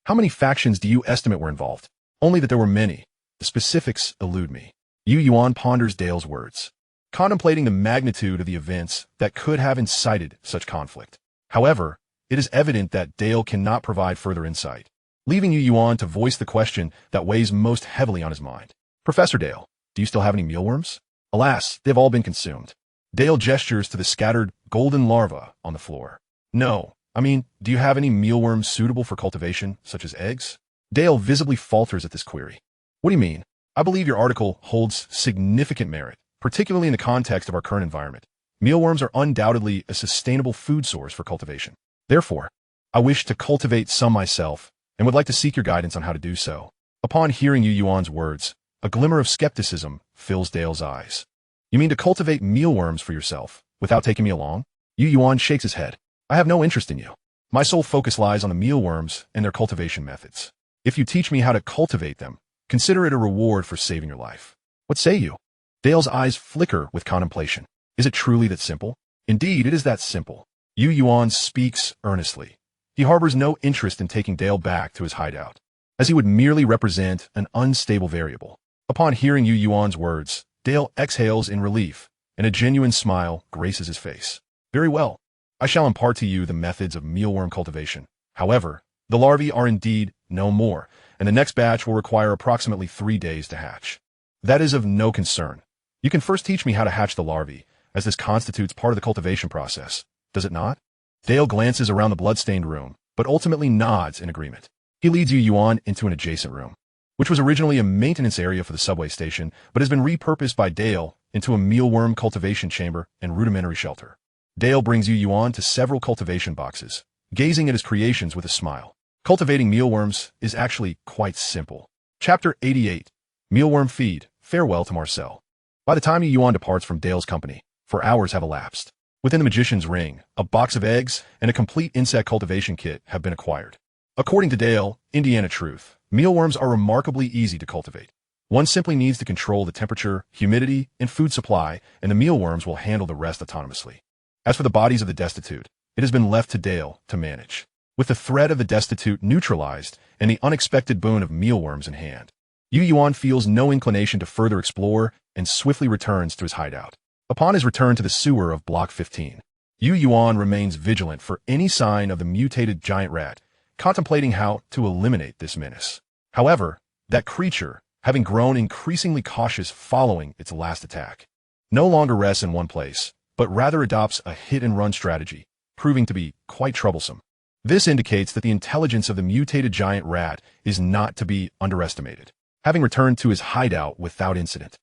"How many factions do you estimate were involved?" "Only that there were many. The specifics elude me." Yuan ponders Dale's words, contemplating the magnitude of the events that could have incited such conflict. However, it is evident that Dale cannot provide further insight, leaving Yuan to voice the question that weighs most heavily on his mind. Professor Dale, do you still have any mealworms? Alas, they've all been consumed. Dale gestures to the scattered golden larvae on the floor. No, do you have any mealworms suitable for cultivation, such as eggs? Dale visibly falters at this query. What do you mean? I believe your article holds significant merit, particularly in the context of our current environment. Mealworms are undoubtedly a sustainable food source for cultivation. Therefore, I wish to cultivate some myself and would like to seek your guidance on how to do so. Upon hearing Yuan's words, a glimmer of skepticism fills Dale's eyes. You mean to cultivate mealworms for yourself without taking me along? Yuan shakes his head. I have no interest in you. My sole focus lies on the mealworms and their cultivation methods. If you teach me how to cultivate them, consider it a reward for saving your life. What say you? Dale's eyes flicker with contemplation. Is it truly that simple? Indeed, it is that simple. Yuan speaks earnestly. He harbors no interest in taking Dale back to his hideout, as he would merely represent an unstable variable. Upon hearing Yuan's words, Dale exhales in relief, and a genuine smile graces his face. Very well. I shall impart to you the methods of mealworm cultivation. However, the larvae are indeed no more, and the next batch will require approximately 3 days to hatch. That is of no concern. You can first teach me how to hatch the larvae, as this constitutes part of the cultivation process, does it not? Dale glances around the blood-stained room, but ultimately nods in agreement. He leads Yuan into an adjacent room, which was originally a maintenance area for the subway station, but has been repurposed by Dale into a mealworm cultivation chamber and rudimentary shelter. Dale brings Yuan to several cultivation boxes, gazing at his creations with a smile. Cultivating mealworms is actually quite simple. Chapter 88. Mealworm Feed. Farewell to Marcel. By the time Yuan departs from Dale's company, 4 hours have elapsed. Within the magician's ring, a box of eggs and a complete insect cultivation kit have been acquired. According to Dale, Indiana Truth, mealworms are remarkably easy to cultivate. One simply needs to control the temperature, humidity, and food supply, and the mealworms will handle the rest autonomously. As for the bodies of the destitute, it has been left to Dale to manage, with the threat of the destitute neutralized and the unexpected boon of mealworms in hand. Yuan feels no inclination to further explore and swiftly returns to his hideout. Upon his return to the sewer of Block 15, Yuan remains vigilant for any sign of the mutated giant rat, contemplating how to eliminate this menace. However, that creature, having grown increasingly cautious following its last attack, no longer rests in one place, but rather adopts a hit-and-run strategy, proving to be quite troublesome. This indicates that the intelligence of the mutated giant rat is not to be underestimated. Having returned to his hideout without incident,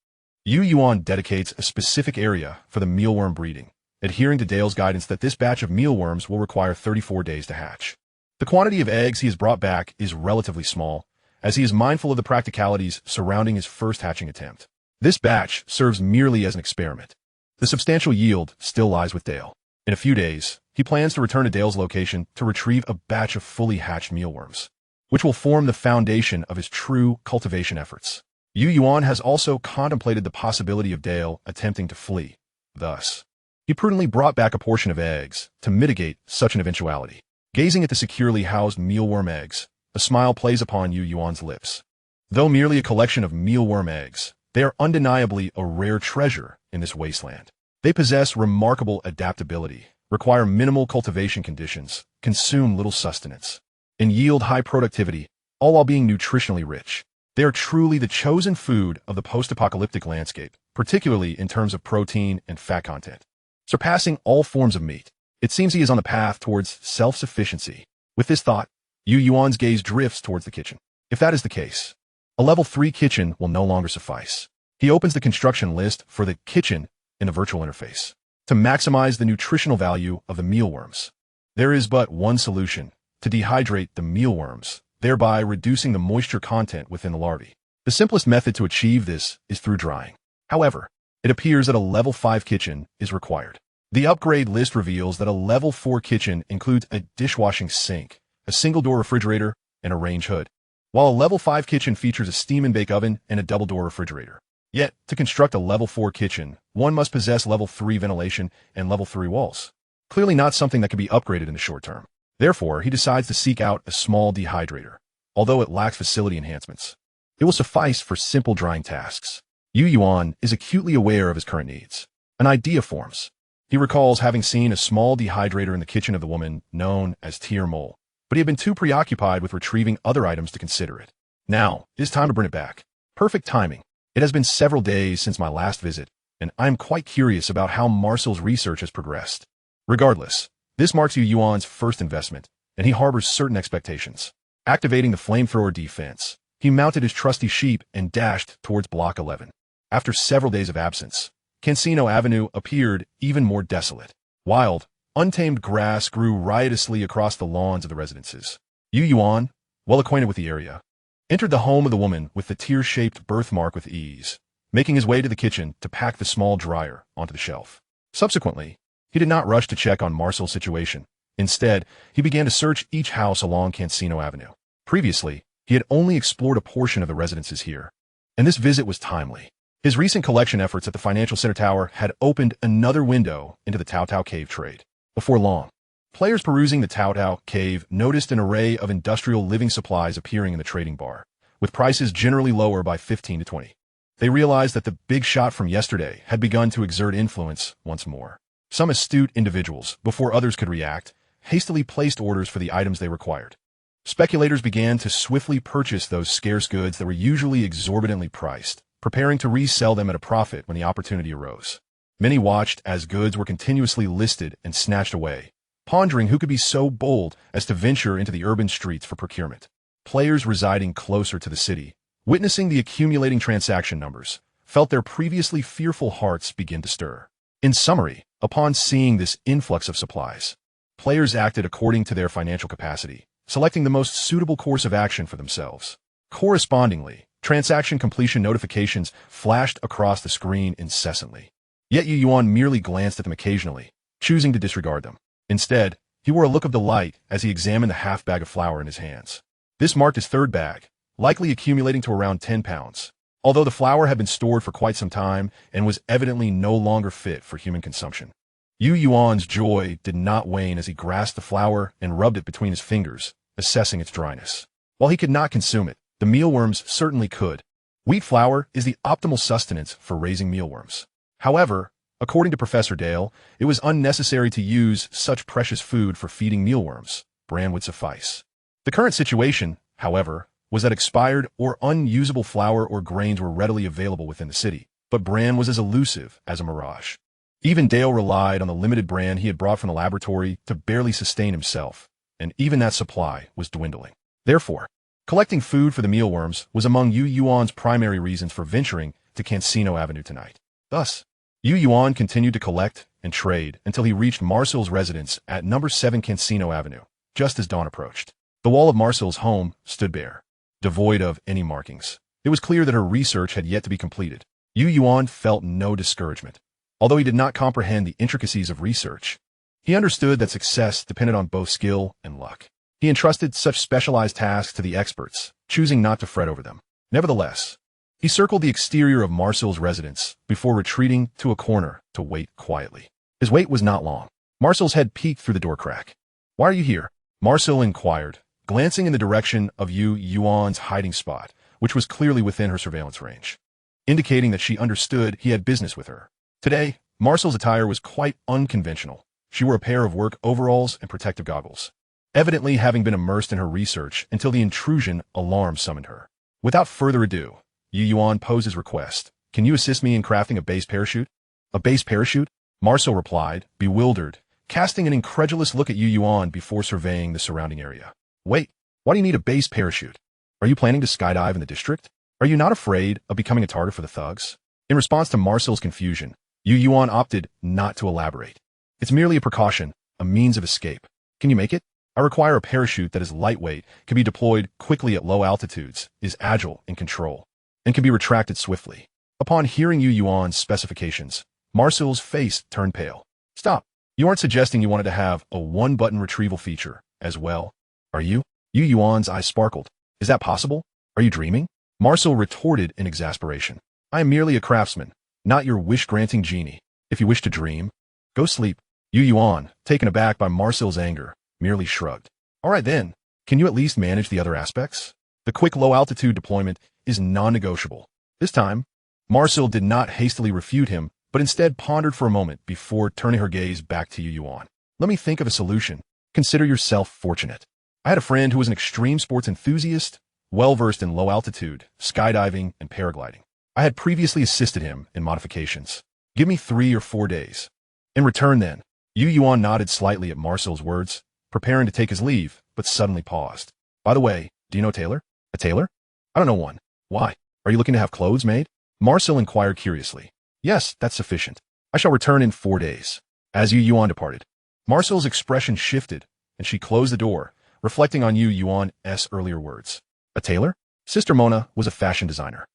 Yuan dedicates a specific area for the mealworm breeding, adhering to Dale's guidance that this batch of mealworms will require 34 days to hatch. The quantity of eggs he has brought back is relatively small, as he is mindful of the practicalities surrounding his first hatching attempt. This batch serves merely as an experiment. The substantial yield still lies with Dale. In a few days, he plans to return to Dale's location to retrieve a batch of fully hatched mealworms, which will form the foundation of his true cultivation efforts. Yuan has also contemplated the possibility of Dale attempting to flee. Thus, he prudently brought back a portion of eggs to mitigate such an eventuality. Gazing at the securely housed mealworm eggs, a smile plays upon Yuan's lips. Though merely a collection of mealworm eggs, they are undeniably a rare treasure in this wasteland. They possess remarkable adaptability, require minimal cultivation conditions, consume little sustenance, and yield high productivity, all while being nutritionally rich. They are truly the chosen food of the post-apocalyptic landscape, particularly in terms of protein and fat content. Surpassing all forms of meat, it seems he is on the path towards self-sufficiency. With this thought, Yuan's gaze drifts towards the kitchen. If that is the case, a level 3 kitchen will no longer suffice. He opens the construction list for the kitchen in the virtual interface. To maximize the nutritional value of the mealworms, there is but one solution: to dehydrate the mealworms, thereby reducing the moisture content within the larvae. The simplest method to achieve this is through drying. However, it appears that a level 5 kitchen is required. The upgrade list reveals that a level 4 kitchen includes a dishwashing sink, a single-door refrigerator, and a range hood, while a level 5 kitchen features a steam and bake oven and a double-door refrigerator. Yet, to construct a level 4 kitchen, one must possess level 3 ventilation and level 3 walls. Clearly not something that can be upgraded in the short term. Therefore, he decides to seek out a small dehydrator, although it lacks facility enhancements. It will suffice for simple drying tasks. Yuan is acutely aware of his current needs. An idea forms. He recalls having seen a small dehydrator in the kitchen of the woman known as Mole, but he had been too preoccupied with retrieving other items to consider it. Now, it is time to bring it back. Perfect timing. It has been several days since my last visit, and I am quite curious about how Marcel's research has progressed. Regardless, this marks Yuan's first investment, and he harbors certain expectations. Activating the flamethrower defense, he mounted his trusty sheep and dashed towards Block 11. After several days of absence, Casino Avenue appeared even more desolate. Wild, untamed grass grew riotously across the lawns of the residences. Yuan, well acquainted with the area, entered the home of the woman with the tear-shaped birthmark with ease, making his way to the kitchen to pack the small dryer onto the shelf. Subsequently, he did not rush to check on Marcel's situation. Instead, he began to search each house along Casino Avenue. Previously, he had only explored a portion of the residences here, and this visit was timely. His recent collection efforts at the Financial Center Tower had opened another window into the Tao Tao Cave trade. Before long, players perusing the Tao Tao Cave noticed an array of industrial living supplies appearing in the trading bar, with prices generally lower by 15 to 20. They realized that the big shot from yesterday had begun to exert influence once more. Some astute individuals, before others could react, hastily placed orders for the items they required. Speculators began to swiftly purchase those scarce goods that were usually exorbitantly priced, preparing to resell them at a profit when the opportunity arose. Many watched as goods were continuously listed and snatched away, pondering who could be so bold as to venture into the urban streets for procurement. Players residing closer to the city, witnessing the accumulating transaction numbers, felt their previously fearful hearts begin to stir. In summary, upon seeing this influx of supplies, players acted according to their financial capacity, selecting the most suitable course of action for themselves. Correspondingly, transaction completion notifications flashed across the screen incessantly. Yet Yuan merely glanced at them occasionally, choosing to disregard them. Instead, he wore a look of delight as he examined the half bag of flour in his hands. This marked his third bag, likely accumulating to around 10 pounds. Although the flour had been stored for quite some time and was evidently no longer fit for human consumption. Yuan's joy did not wane as he grasped the flour and rubbed it between his fingers, assessing its dryness. While he could not consume it, the mealworms certainly could. Wheat flour is the optimal sustenance for raising mealworms. However, according to Professor Dale, it was unnecessary to use such precious food for feeding mealworms. Bran would suffice. The current situation, however, was that expired or unusable flour or grains were readily available within the city, but bran was as elusive as a mirage. Even Dale relied on the limited bran he had brought from the laboratory to barely sustain himself, and even that supply was dwindling. Therefore, collecting food for the mealworms was among Yuan's primary reasons for venturing to Casino Avenue tonight. Thus, Yuan continued to collect and trade until he reached Marcel's residence at number 7 Casino Avenue, just as dawn approached. The wall of Marcel's home stood bare, devoid of any markings. It was clear that her research had yet to be completed. Yuan felt no discouragement. Although he did not comprehend the intricacies of research, he understood that success depended on both skill and luck. He entrusted such specialized tasks to the experts, choosing not to fret over them. Nevertheless, he circled the exterior of Marcel's residence before retreating to a corner to wait quietly. His wait was not long. Marcel's head peeked through the door crack. "Why are you here?" Marcel inquired, glancing in the direction of Yuan's hiding spot, which was clearly within her surveillance range, indicating that she understood he had business with her. Today, Marcel's attire was quite unconventional. She wore a pair of work overalls and protective goggles, evidently having been immersed in her research until the intrusion alarm summoned her. Without further ado, Yuan posed his request. "Can you assist me in crafting a base parachute?" "A base parachute?" Marcel replied, bewildered, casting an incredulous look at Yuan before surveying the surrounding area. "Wait, why do you need a base parachute? Are you planning to skydive in the district? Are you not afraid of becoming a target for the thugs?" In response to Marcel's confusion, Yuan opted not to elaborate. "It's merely a precaution, a means of escape. Can you make it? I require a parachute that is lightweight, can be deployed quickly at low altitudes, is agile in control, and can be retracted swiftly." Upon hearing Yuan's specifications, Marcel's face turned pale. "Stop. You aren't suggesting you wanted to have a one-button retrieval feature as well, are you?" Yuan's eyes sparkled. "Is that possible? Are you dreaming?" Marcel retorted in exasperation. "I am merely a craftsman, not your wish-granting genie. If you wish to dream, go sleep." Yuan, taken aback by Marcel's anger, merely shrugged. "All right then, can you at least manage the other aspects? The quick low-altitude deployment is non-negotiable. This time, Marcel did not hastily refute him, but instead pondered for a moment before turning her gaze back to Yuan. Let me think of a solution. Consider yourself fortunate. I had a friend who was an extreme sports enthusiast, well-versed in low altitude, skydiving, and paragliding. I had previously assisted him in modifications. Give me 3 or 4 days. In return then, Yuan nodded slightly at Marcel's words, preparing to take his leave, but suddenly paused. By the way, do you know a tailor? A tailor? I don't know one. Why? Are you looking to have clothes made? Marcel inquired curiously. Yes, that's sufficient. I shall return in 4 days. As Yuan departed, Marcel's expression shifted, and she closed the door, reflecting on Yuan's earlier words. A tailor? Sister Mona was a fashion designer.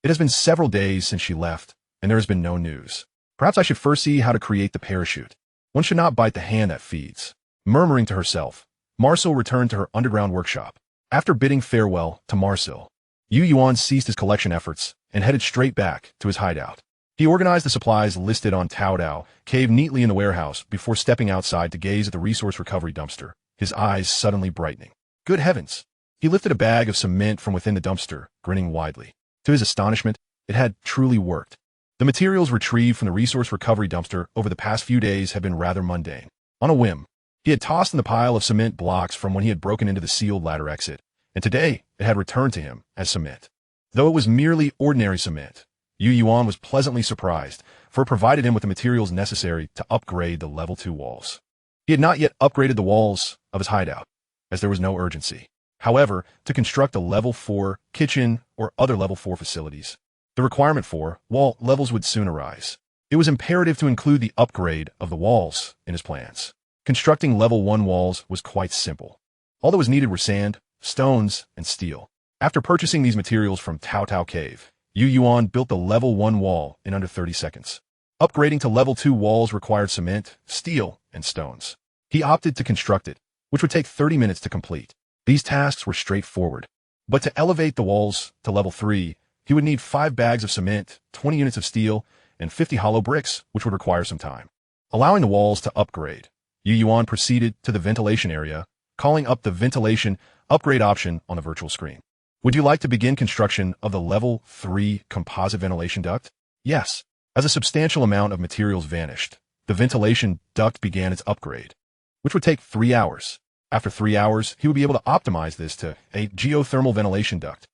It has been several days since she left, and there has been no news. Perhaps I should first see how to create the parachute. One should not bite the hand that feeds. Murmuring to herself, Marcel returned to her underground workshop. After bidding farewell to Marcel, Yuan ceased his collection efforts and headed straight back to his hideout. He organized the supplies listed on Taodao Cave neatly in the warehouse before stepping outside to gaze at the resource recovery dumpster, his eyes suddenly brightening. Good heavens! He lifted a bag of cement from within the dumpster, grinning widely. To his astonishment, it had truly worked. The materials retrieved from the resource recovery dumpster over the past few days had been rather mundane. On a whim, he had tossed in the pile of cement blocks from when he had broken into the sealed ladder exit, and today it had returned to him as cement. Though it was merely ordinary cement, Yuan was pleasantly surprised, for it provided him with the materials necessary to upgrade the level 2 walls. He had not yet upgraded the walls of his hideout, as there was no urgency. However, to construct a level 4 kitchen or other level 4 facilities, the requirement for wall levels would soon arise. It was imperative to include the upgrade of the walls in his plans. Constructing level 1 walls was quite simple. All that was needed were sand, stones, and steel. After purchasing these materials from Taodao Cave, Yuan built the level 1 wall in under 30 seconds. Upgrading to level 2 walls required cement, steel, and stones. He opted to construct it, which would take 30 minutes to complete. These tasks were straightforward. But to elevate the walls to level 3, he would need 5 bags of cement, 20 units of steel, and 50 hollow bricks, which would require some time. Allowing the walls to upgrade, Yuan proceeded to the ventilation area, calling up the ventilation upgrade option on the virtual screen. Would you like to begin construction of the level 3 composite ventilation duct? Yes. As a substantial amount of materials vanished, the ventilation duct began its upgrade, which would take 3 hours. After 3 hours, he would be able to optimize this to a geothermal ventilation duct.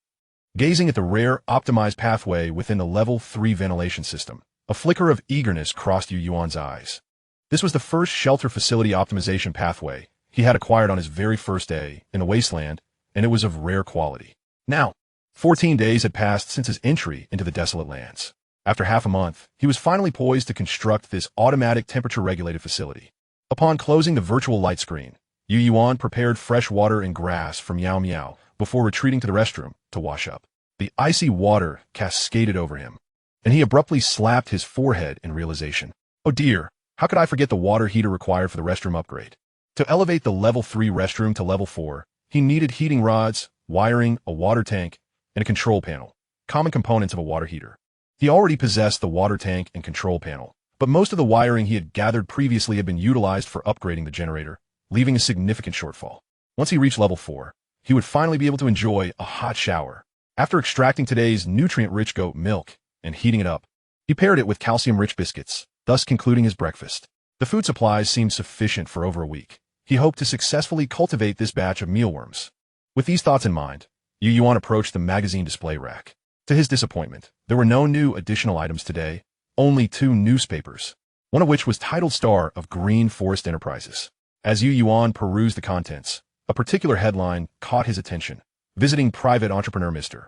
Gazing at the rare optimized pathway within the level 3 ventilation system, a flicker of eagerness crossed Yuan's eyes. This was the first shelter facility optimization pathway he had acquired on his very first day in the Wasteland, and it was of rare quality. Now, 14 days had passed since his entry into the desolate lands. After half a month, he was finally poised to construct this automatic temperature-regulated facility. Upon closing the virtual light screen, Yuan prepared fresh water and grass from Meow Meow before retreating to the restroom to wash up. The icy water cascaded over him, and he abruptly slapped his forehead in realization. Oh dear, how could I forget the water heater required for the restroom upgrade? To elevate the level 3 restroom to level 4, he needed heating rods, wiring, a water tank, and a control panel, common components of a water heater. He already possessed the water tank and control panel, but most of the wiring he had gathered previously had been utilized for upgrading the generator, leaving a significant shortfall. Once he reached level 4, he would finally be able to enjoy a hot shower. After extracting today's nutrient-rich goat milk and heating it up, he paired it with calcium-rich biscuits, thus concluding his breakfast. The food supplies seemed sufficient for over a week. He hoped to successfully cultivate this batch of mealworms. With these thoughts in mind, Yuan approached the magazine display rack. To his disappointment, there were no new additional items today, only 2 newspapers, one of which was titled Star of Green Forest Enterprises. As Yuan perused the contents, a particular headline caught his attention. Visiting private entrepreneur Mr.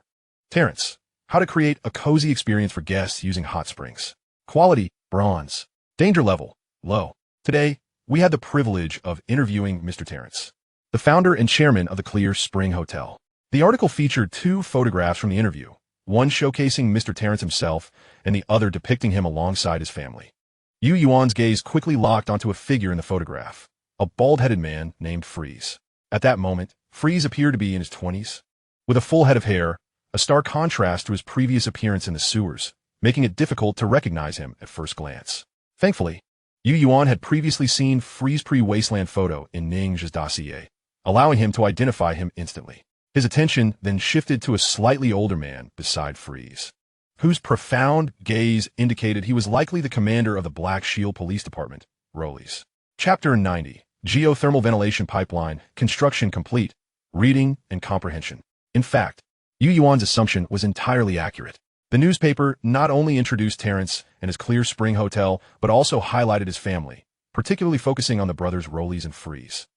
Terrence. How to create a cozy experience for guests using hot springs. Quality, bronze. Danger level, low. Today, we had the privilege of interviewing Mr. Terrence, the founder and chairman of the Clear Spring Hotel. The article featured 2 photographs from the interview, one showcasing Mr. Terrence himself and the other depicting him alongside his family. Yuan's gaze quickly locked onto a figure in the photograph, a bald-headed man named Freeze. At that moment, Freeze appeared to be in his 20s, with a full head of hair, a stark contrast to his previous appearance in the sewers, making it difficult to recognize him at first glance. Thankfully, Yuan had previously seen Freeze's pre-Wasteland photo in Ning's dossier, allowing him to identify him instantly. His attention then shifted to a slightly older man beside Freeze. whose profound gaze indicated he was likely the commander of the Black Shield Police Department, Rollies. Chapter 90. Geothermal Ventilation Pipeline, Construction Complete, Reading and Comprehension. In fact, Yuan's assumption was entirely accurate. The newspaper not only introduced Terrence and his Clear Spring Hotel, but also highlighted his family, particularly focusing on the brothers Rollies and Freeze.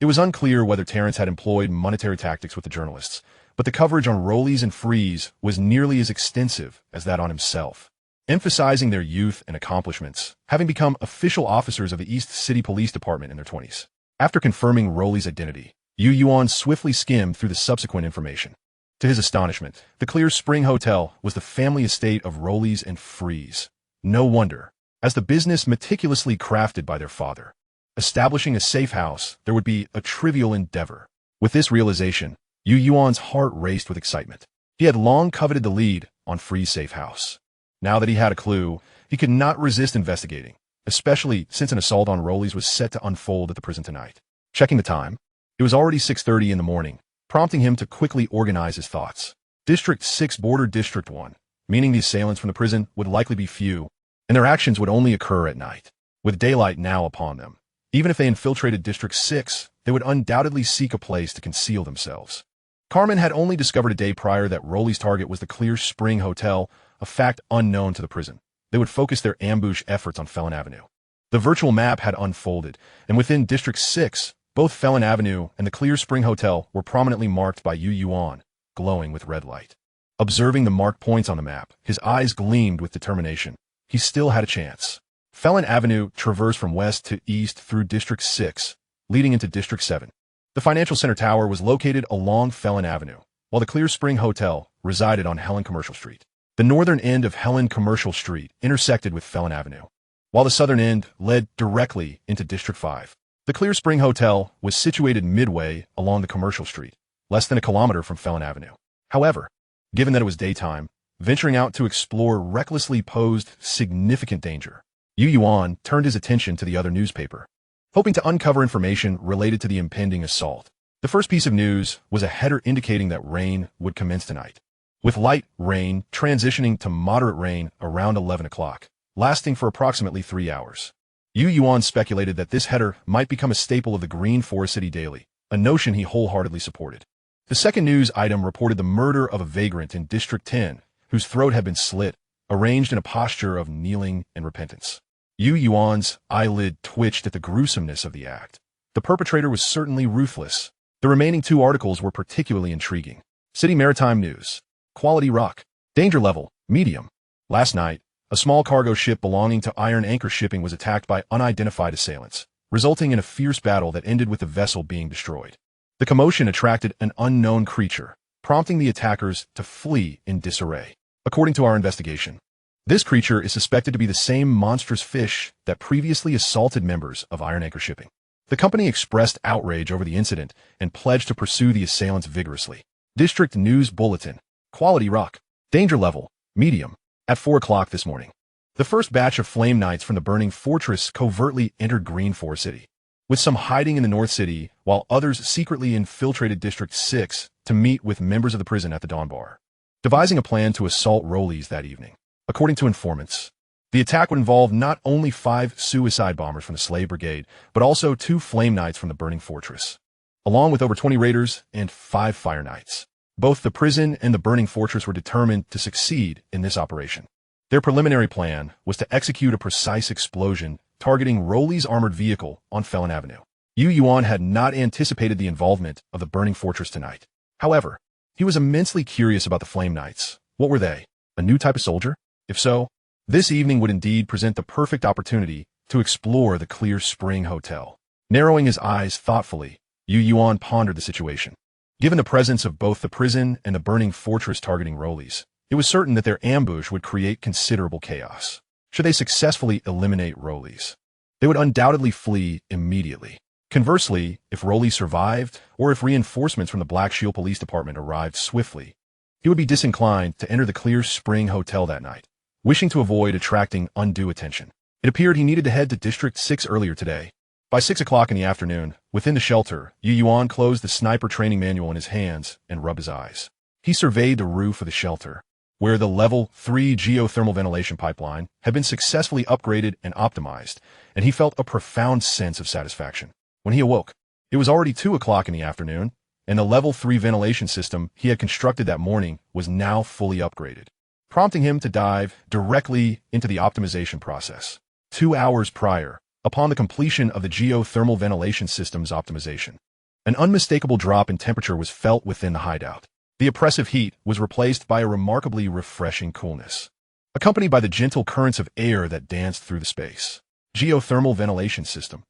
It was unclear whether Terrence had employed monetary tactics with the journalists, but the coverage on Rollies and Freeze was nearly as extensive as that on himself, emphasizing their youth and accomplishments, having become official officers of the East City Police Department in their 20s. After confirming Rollies' identity, Yuan swiftly skimmed through the subsequent information. To his astonishment, the Clear Spring Hotel was the family estate of Rollies and Freeze. No wonder, as the business meticulously crafted by their father. Establishing a safe house, there would be a trivial endeavor. With this realization, Yuan's heart raced with excitement. He had long coveted the lead on Freeze's safe house. Now that he had a clue, he could not resist investigating, especially since an assault on Rollies was set to unfold at the prison tonight. Checking the time, it was already 6:30 in the morning, prompting him to quickly organize his thoughts. District 6 bordered District 1, meaning the assailants from the prison would likely be few, and their actions would only occur at night. With daylight now upon them, even if they infiltrated District 6, they would undoubtedly seek a place to conceal themselves. Carmen had only discovered a day prior that Rollies' target was the Clear Spring Hotel, a fact unknown to the prison. They would focus their ambush efforts on Felon Avenue. The virtual map had unfolded, and within District 6, both Felon Avenue and the Clear Spring Hotel were prominently marked by Yuan, glowing with red light. Observing the marked points on the map, his eyes gleamed with determination. He still had a chance. Felon Avenue traversed from west to east through District 6, leading into District 7. The Financial Center Tower was located along Felon Avenue, while the Clear Spring Hotel resided on Helen Commercial Street. The northern end of Helen Commercial Street intersected with Felon Avenue, while the southern end led directly into District 5. The Clear Spring Hotel was situated midway along the Commercial Street, less than a kilometer from Felon Avenue. However, given that it was daytime, venturing out to explore recklessly posed significant danger. Yuan turned his attention to the other newspaper, hoping to uncover information related to the impending assault. The first piece of news was a header indicating that rain would commence tonight, with light rain transitioning to moderate rain around 11 o'clock, lasting for approximately 3 hours. Yuan speculated that this header might become a staple of the Green Forest City Daily, a notion he wholeheartedly supported. The second news item reported the murder of a vagrant in District 10, whose throat had been slit, arranged in a posture of kneeling and repentance. Yuan's eyelid twitched at the gruesomeness of the act. The perpetrator was certainly ruthless. The remaining two articles were particularly intriguing. City Maritime News. Quality Rock. Danger level, medium. Last night, a small cargo ship belonging to Iron Anchor Shipping was attacked by unidentified assailants, resulting in a fierce battle that ended with the vessel being destroyed. The commotion attracted an unknown creature, prompting the attackers to flee in disarray. According to our investigation, this creature is suspected to be the same monstrous fish that previously assaulted members of Iron Anchor Shipping. The company expressed outrage over the incident and pledged to pursue the assailants vigorously. District News Bulletin. Quality Rock. Danger level, medium. At 4 o'clock this morning, the first batch of Flame Knights from the burning fortress covertly entered Green Forest City, with some hiding in the North City, while others secretly infiltrated District 6 to meet with members of the prison at the Dawn Bar, devising a plan to assault Rollies that evening. According to informants, the attack would involve not only 5 suicide bombers from the Slave Brigade, but also 2 Flame Knights from the burning fortress, along with over 20 raiders and 5 Fire Knights. Both the prison and the burning fortress were determined to succeed in this operation. Their preliminary plan was to execute a precise explosion targeting Rollies' armored vehicle on Felon Avenue. Yuan had not anticipated the involvement of the burning fortress tonight. However, he was immensely curious about the Flame Knights. What were they? A new type of soldier? If so, this evening would indeed present the perfect opportunity to explore the Clear Spring Hotel. Narrowing his eyes thoughtfully, Yuan pondered the situation. Given the presence of both the prison and the burning fortress targeting Rollies, it was certain that their ambush would create considerable chaos. Should they successfully eliminate Rollies, they would undoubtedly flee immediately. Conversely, if Rollies survived, or if reinforcements from the Black Shield Police Department arrived swiftly, he would be disinclined to enter the Clear Spring Hotel that night, wishing to avoid attracting undue attention. It appeared he needed to head to District 6 earlier today. By 6 o'clock in the afternoon, within the shelter, Yuan closed the sniper training manual in his hands and rubbed his eyes. He surveyed the roof of the shelter. where the level 3 geothermal ventilation pipeline had been successfully upgraded and optimized, and he felt a profound sense of satisfaction. When he awoke, it was already 2 o'clock in the afternoon, and the level 3 ventilation system he had constructed that morning was now fully upgraded, prompting him to dive directly into the optimization process. 2 hours prior, upon the completion of the geothermal ventilation system's optimization, an unmistakable drop in temperature was felt within the hideout. The oppressive heat was replaced by a remarkably refreshing coolness, accompanied by the gentle currents of air that danced through the space. Geothermal ventilation system.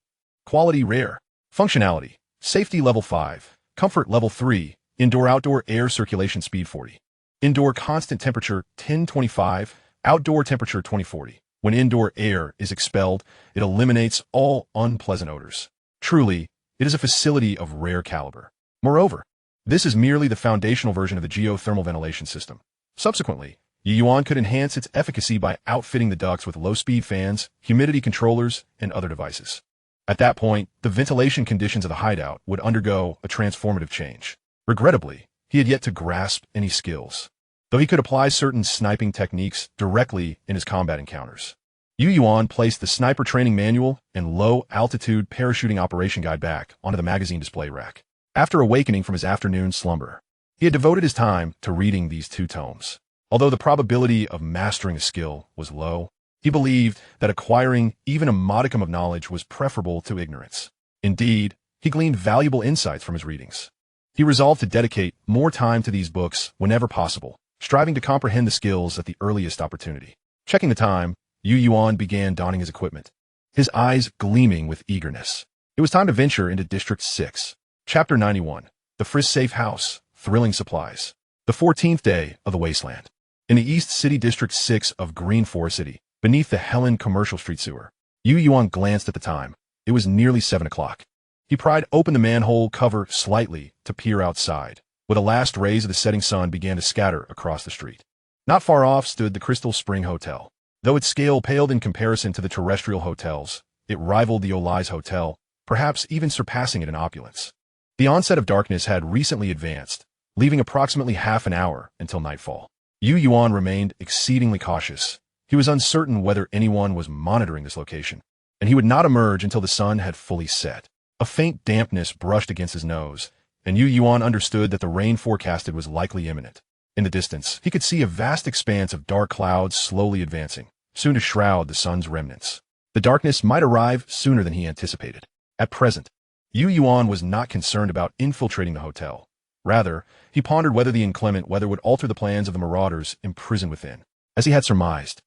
Quality rare. Functionality. Safety level 5. Comfort level 3. Indoor-outdoor air circulation speed 40. Indoor constant temperature 1025. Outdoor temperature 2040. When indoor air is expelled, it eliminates all unpleasant odors. Truly, it is a facility of rare caliber. Moreover, this is merely the foundational version of the geothermal ventilation system. Subsequently, Yuan could enhance its efficacy by outfitting the ducts with low-speed fans, humidity controllers, and other devices. At that point, the ventilation conditions of the hideout would undergo a transformative change. Regrettably, he had yet to grasp any skills, though he could apply certain sniping techniques directly in his combat encounters. Yuan placed the sniper training manual and low-altitude parachuting operation guide back onto the magazine display rack. After awakening from his afternoon slumber, he had devoted his time to reading these 2 tomes. Although the probability of mastering a skill was low, he believed that acquiring even a modicum of knowledge was preferable to ignorance. Indeed, he gleaned valuable insights from his readings. He resolved to dedicate more time to these books whenever possible, striving to comprehend the skills at the earliest opportunity. Checking the time, Yuan began donning his equipment, his eyes gleaming with eagerness. It was time to venture into District 6. Chapter 91. The Frisk Safe House. Thrilling Supplies. The 14th day of the Wasteland. In the East City District 6 of Green Forest City, beneath the Helen Commercial Street sewer, Yuan glanced at the time. It was nearly 7 o'clock. He pried open the manhole cover slightly to peer outside, where the last rays of the setting sun began to scatter across the street. Not far off stood the Crystal Spring Hotel. Though its scale paled in comparison to the terrestrial hotels, it rivaled the Olais Hotel, perhaps even surpassing it in opulence. The onset of darkness had recently advanced, leaving approximately half an hour until nightfall. Yuan remained exceedingly cautious. He was uncertain whether anyone was monitoring this location, and he would not emerge until the sun had fully set. A faint dampness brushed against his nose, and Yuan understood that the rain forecasted was likely imminent. In the distance, he could see a vast expanse of dark clouds slowly advancing, soon to shroud the sun's remnants. The darkness might arrive sooner than he anticipated. At present, Yuan was not concerned about infiltrating the hotel. Rather, he pondered whether the inclement weather would alter the plans of the marauders imprisoned within. As he had surmised,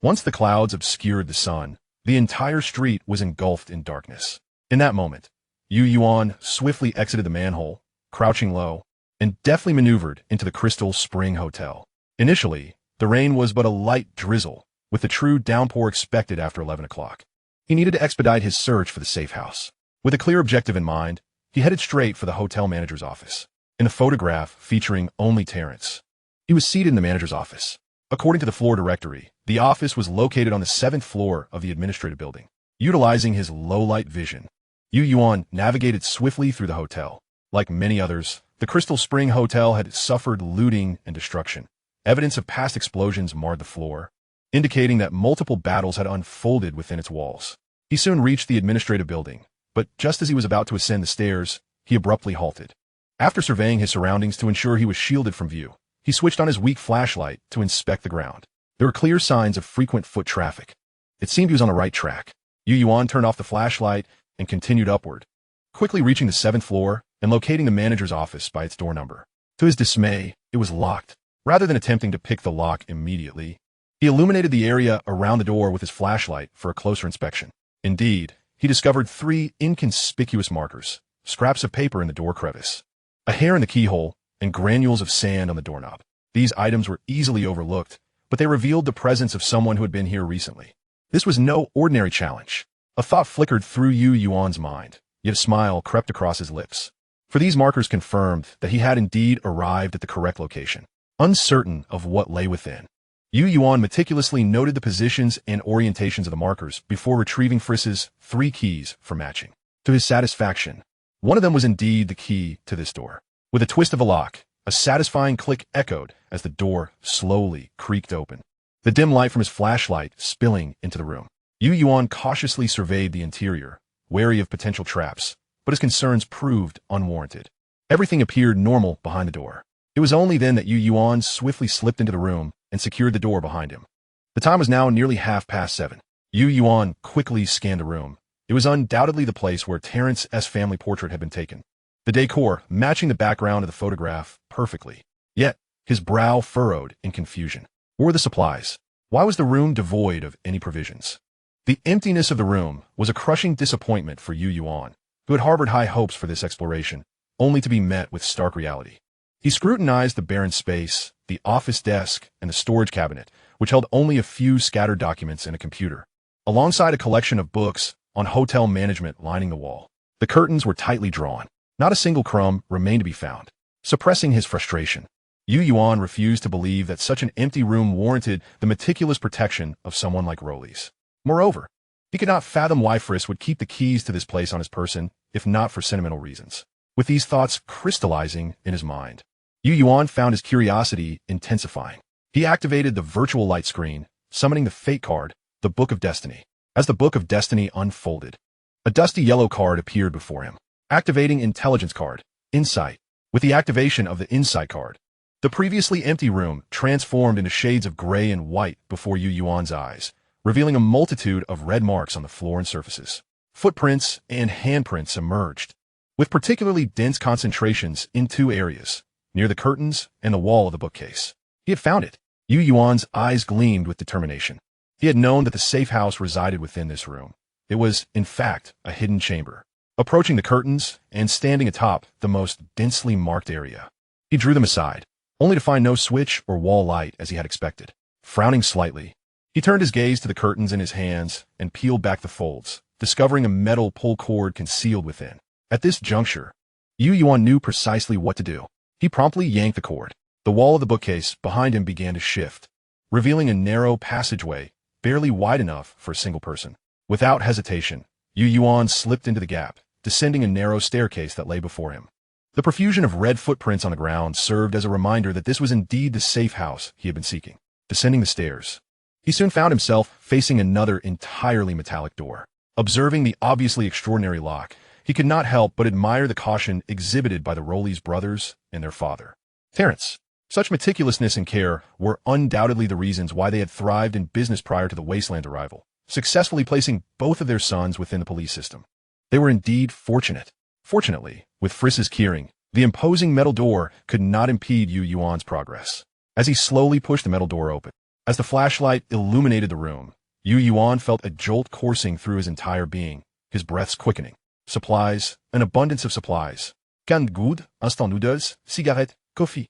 once the clouds obscured the sun, the entire street was engulfed in darkness. In that moment, Yuan swiftly exited the manhole, crouching low, and deftly maneuvered into the Crystal Spring Hotel. Initially, the rain was but a light drizzle, with the true downpour expected after 11 o'clock. He needed to expedite his search for the safe house. With a clear objective in mind, he headed straight for the hotel manager's office. In the photograph featuring only Terrence, he was seated in the manager's office. According to the floor directory, the office was located on the 7th floor of the administrative building. Utilizing his low-light vision, Yuan navigated swiftly through the hotel. Like many others, the Crystal Spring Hotel had suffered looting and destruction. Evidence of past explosions marred the floor, indicating that multiple battles had unfolded within its walls. He soon reached the administrative building, but just as he was about to ascend the stairs, he abruptly halted. After surveying his surroundings to ensure he was shielded from view, he switched on his weak flashlight to inspect the ground. There were clear signs of frequent foot traffic. It seemed he was on the right track. Yuan turned off the flashlight and continued upward, quickly reaching the 7th floor and locating the manager's office by its door number. To his dismay, it was locked. Rather than attempting to pick the lock immediately, he illuminated the area around the door with his flashlight for a closer inspection. Indeed, he discovered 3 inconspicuous markers, scraps of paper in the door crevice, a hair in the keyhole, and granules of sand on the doorknob. These items were easily overlooked, but they revealed the presence of someone who had been here recently. This was no ordinary challenge. A thought flickered through Yuan's mind, yet a smile crept across his lips. For these markers confirmed that he had indeed arrived at the correct location. Uncertain of what lay within, Yuan meticulously noted the positions and orientations of the markers before retrieving Frisk's 3 keys for matching. To his satisfaction, one of them was indeed the key to this door. With a twist of a lock, A satisfying click echoed as the door slowly creaked open, the dim light from his flashlight spilling into the room. Yuan cautiously surveyed the interior, wary of potential traps, but his concerns proved unwarranted. Everything appeared normal behind the door. It was only then that Yuan swiftly slipped into the room and secured the door behind him. The time was now nearly 7:30. Yuan quickly scanned the room. It was undoubtedly the place where Terrence's family portrait had been taken, the decor matching the background of the photograph perfectly. Yet, his brow furrowed in confusion. Where were the supplies? Why was the room devoid of any provisions? The emptiness of the room was a crushing disappointment for Yuan, who had harbored high hopes for this exploration, only to be met with stark reality. He scrutinized the barren space, the office desk, and the storage cabinet, which held only a few scattered documents and a computer, alongside a collection of books on hotel management lining the wall. The curtains were tightly drawn. Not a single crumb remained to be found. Suppressing his frustration, Yuan refused to believe that such an empty room warranted the meticulous protection of someone like Rowley's. Moreover, he could not fathom why Friss would keep the keys to this place on his person, if not for sentimental reasons. With these thoughts crystallizing in his mind, Yuan found his curiosity intensifying. He activated the virtual light screen, summoning the fate card, the Book of Destiny. As the Book of Destiny unfolded, a dusty yellow card appeared before him. Activating Indulgence Card, Insight. With the activation of the Insight card, the previously empty room transformed into shades of gray and white before Yuan's eyes, revealing a multitude of red marks on the floor and surfaces. Footprints and handprints emerged, with particularly dense concentrations in two areas, near the curtains and the wall of the bookcase. He had found it. Yuan's eyes gleamed with determination. He had known that the safe house resided within this room. It was, in fact, a hidden chamber. Approaching the curtains and standing atop the most densely marked area, he drew them aside, only to find no switch or wall light as he had expected. Frowning slightly, he turned his gaze to the curtains in his hands and peeled back the folds, discovering a metal pull cord concealed within. At this juncture, Yuan knew precisely what to do. He promptly yanked the cord. The wall of the bookcase behind him began to shift, revealing a narrow passageway barely wide enough for a single person. Without hesitation, Yuan slipped into the gap, descending a narrow staircase that lay before him. The profusion of red footprints on the ground served as a reminder that this was indeed the safe house he had been seeking. Descending the stairs, he soon found himself facing another entirely metallic door. Observing the obviously extraordinary lock, he could not help but admire the caution exhibited by the Rowleys brothers and their father, Terrence. Such meticulousness and care were undoubtedly the reasons why they had thrived in business prior to the Wasteland arrival, successfully placing both of their sons within the police system. They were indeed fortunate. Fortunately, with Friss's keyring, the imposing metal door could not impede Yuan's progress. As he slowly pushed the metal door open, as the flashlight illuminated the room, Yuan felt a jolt coursing through his entire being, his breaths quickening. Supplies, an abundance of supplies. Canned good, instant noodles, cigarette, coffee.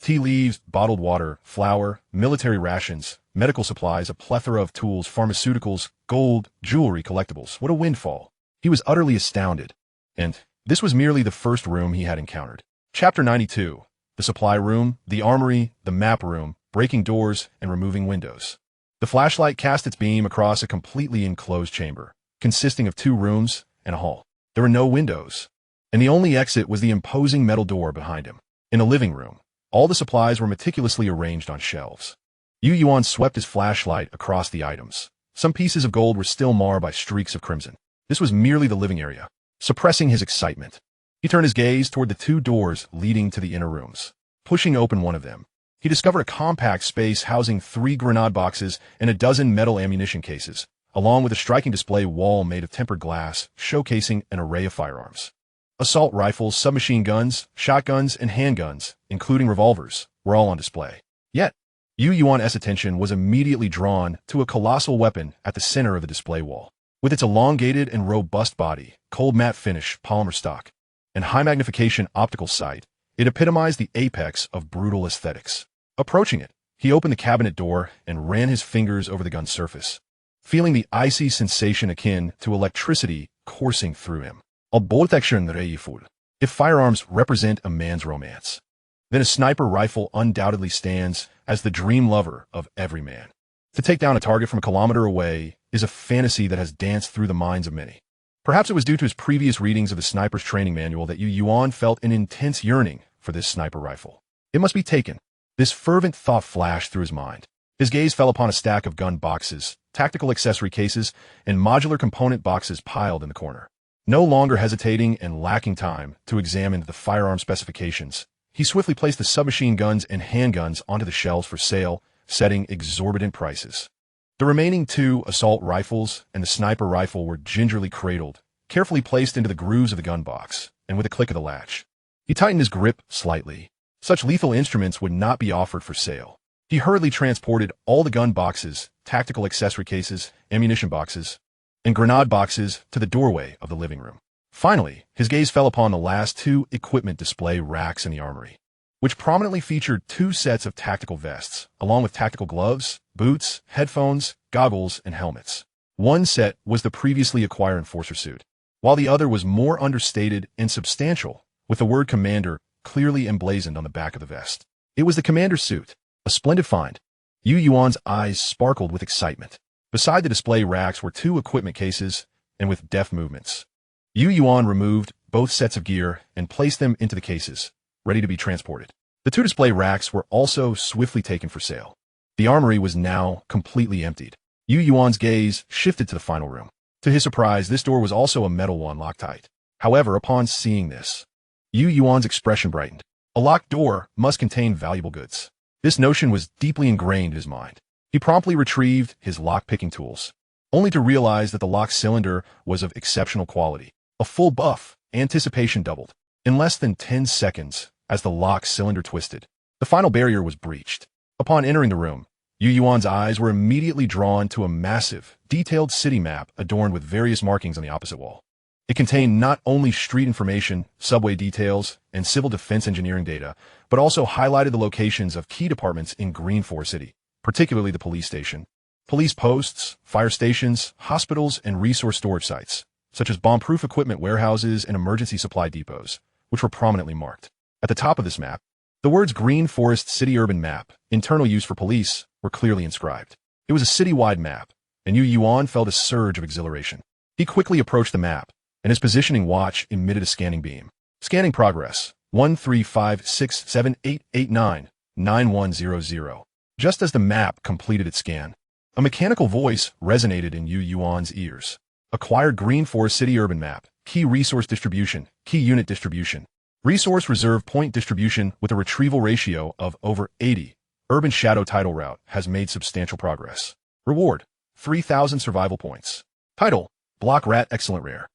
Tea leaves, bottled water, flour, military rations, medical supplies, a plethora of tools, pharmaceuticals, gold, jewelry, collectibles. What a windfall. He was utterly astounded. And this was merely the first room he had encountered. Chapter 92. The supply room, the armory, the map room, breaking doors, and removing windows. The flashlight cast its beam across a completely enclosed chamber, consisting of 2 rooms and a hall. There were no windows, and the only exit was the imposing metal door behind him. In a living room, all the supplies were meticulously arranged on shelves. Yuan swept his flashlight across the items. Some pieces of gold were still marred by streaks of crimson. This was merely the living area. Suppressing his excitement, he turned his gaze toward the 2 doors leading to the inner rooms. Pushing open one of them, he discovered a compact space housing 3 grenade boxes and a dozen metal ammunition cases, along with a striking display wall made of tempered glass, showcasing an array of firearms. Assault rifles, submachine guns, shotguns, and handguns, including revolvers, were all on display. Yet, Yuan's attention was immediately drawn to a colossal weapon at the center of the display wall. With its elongated and robust body, cold matte finish, polymer stock, and high-magnification optical sight, it epitomized the apex of brutal aesthetics. Approaching it, he opened the cabinet door and ran his fingers over the gun's surface, feeling the icy sensation akin to electricity coursing through him. If firearms represent a man's romance, then a sniper rifle undoubtedly stands as the dream lover of every man. To take down a target from a kilometer away is a fantasy that has danced through the minds of many. Perhaps it was due to his previous readings of the sniper's training manual that Yuan felt an intense yearning for this sniper rifle. It must be taken. This fervent thought flashed through his mind. His gaze fell upon a stack of gun boxes, tactical accessory cases, and modular component boxes piled in the corner. No longer hesitating and lacking time to examine the firearm specifications, he swiftly placed the submachine guns and handguns onto the shelves for sale, setting exorbitant prices. The remaining 2 assault rifles and the sniper rifle were gingerly cradled, carefully placed into the grooves of the gun box, and with a click of the latch, he tightened his grip slightly. Such lethal instruments would not be offered for sale. He hurriedly transported all the gun boxes, tactical accessory cases, ammunition boxes, and grenade boxes to the doorway of the living room. Finally, his gaze fell upon the last 2 equipment display racks in the armory, which prominently featured 2 sets of tactical vests, along with tactical gloves, boots, headphones, goggles, and helmets. One set was the previously acquired enforcer suit, while the other was more understated and substantial, with the word commander clearly emblazoned on the back of the vest. It was the commander's suit, a splendid find. Yuan's eyes sparkled with excitement. Beside the display racks were 2 equipment cases, and with deft movements, Yuan removed both sets of gear and placed them into the cases, ready to be transported. The 2 display racks were also swiftly taken for sale. The armory was now completely emptied. Yuan's gaze shifted to the final room. To his surprise, this door was also a metal one locked tight. However, upon seeing this, Yuan's expression brightened. A locked door must contain valuable goods. This notion was deeply ingrained in his mind. He promptly retrieved his lock-picking tools, only to realize that the lock cylinder was of exceptional quality. A full buff, anticipation doubled. In less than 10 seconds, as the lock cylinder twisted, the final barrier was breached. Upon entering the room, Yuan's eyes were immediately drawn to a massive, detailed city map adorned with various markings on the opposite wall. It contained not only street information, subway details, and civil defense engineering data, but also highlighted the locations of key departments in Green Forest City, particularly the police station, police posts, fire stations, hospitals, and resource storage sites, such as bomb-proof equipment warehouses and emergency supply depots, which were prominently marked. At the top of this map, the words Green Forest City Urban Map, internal use for police, were clearly inscribed. It was a city-wide map, and Yuan felt a surge of exhilaration. He quickly approached the map, and his positioning watch emitted a scanning beam. Scanning progress, 1356788899100. Just as the map completed its scan, a mechanical voice resonated in Yuan's ears. Acquired Green Forest City Urban Map, key resource distribution, key unit distribution, resource reserve point distribution with a retrieval ratio of over 80. Urban Shadow title route has made substantial progress. Reward, 3,000 survival points. Title, Block Rat Excellent Rare.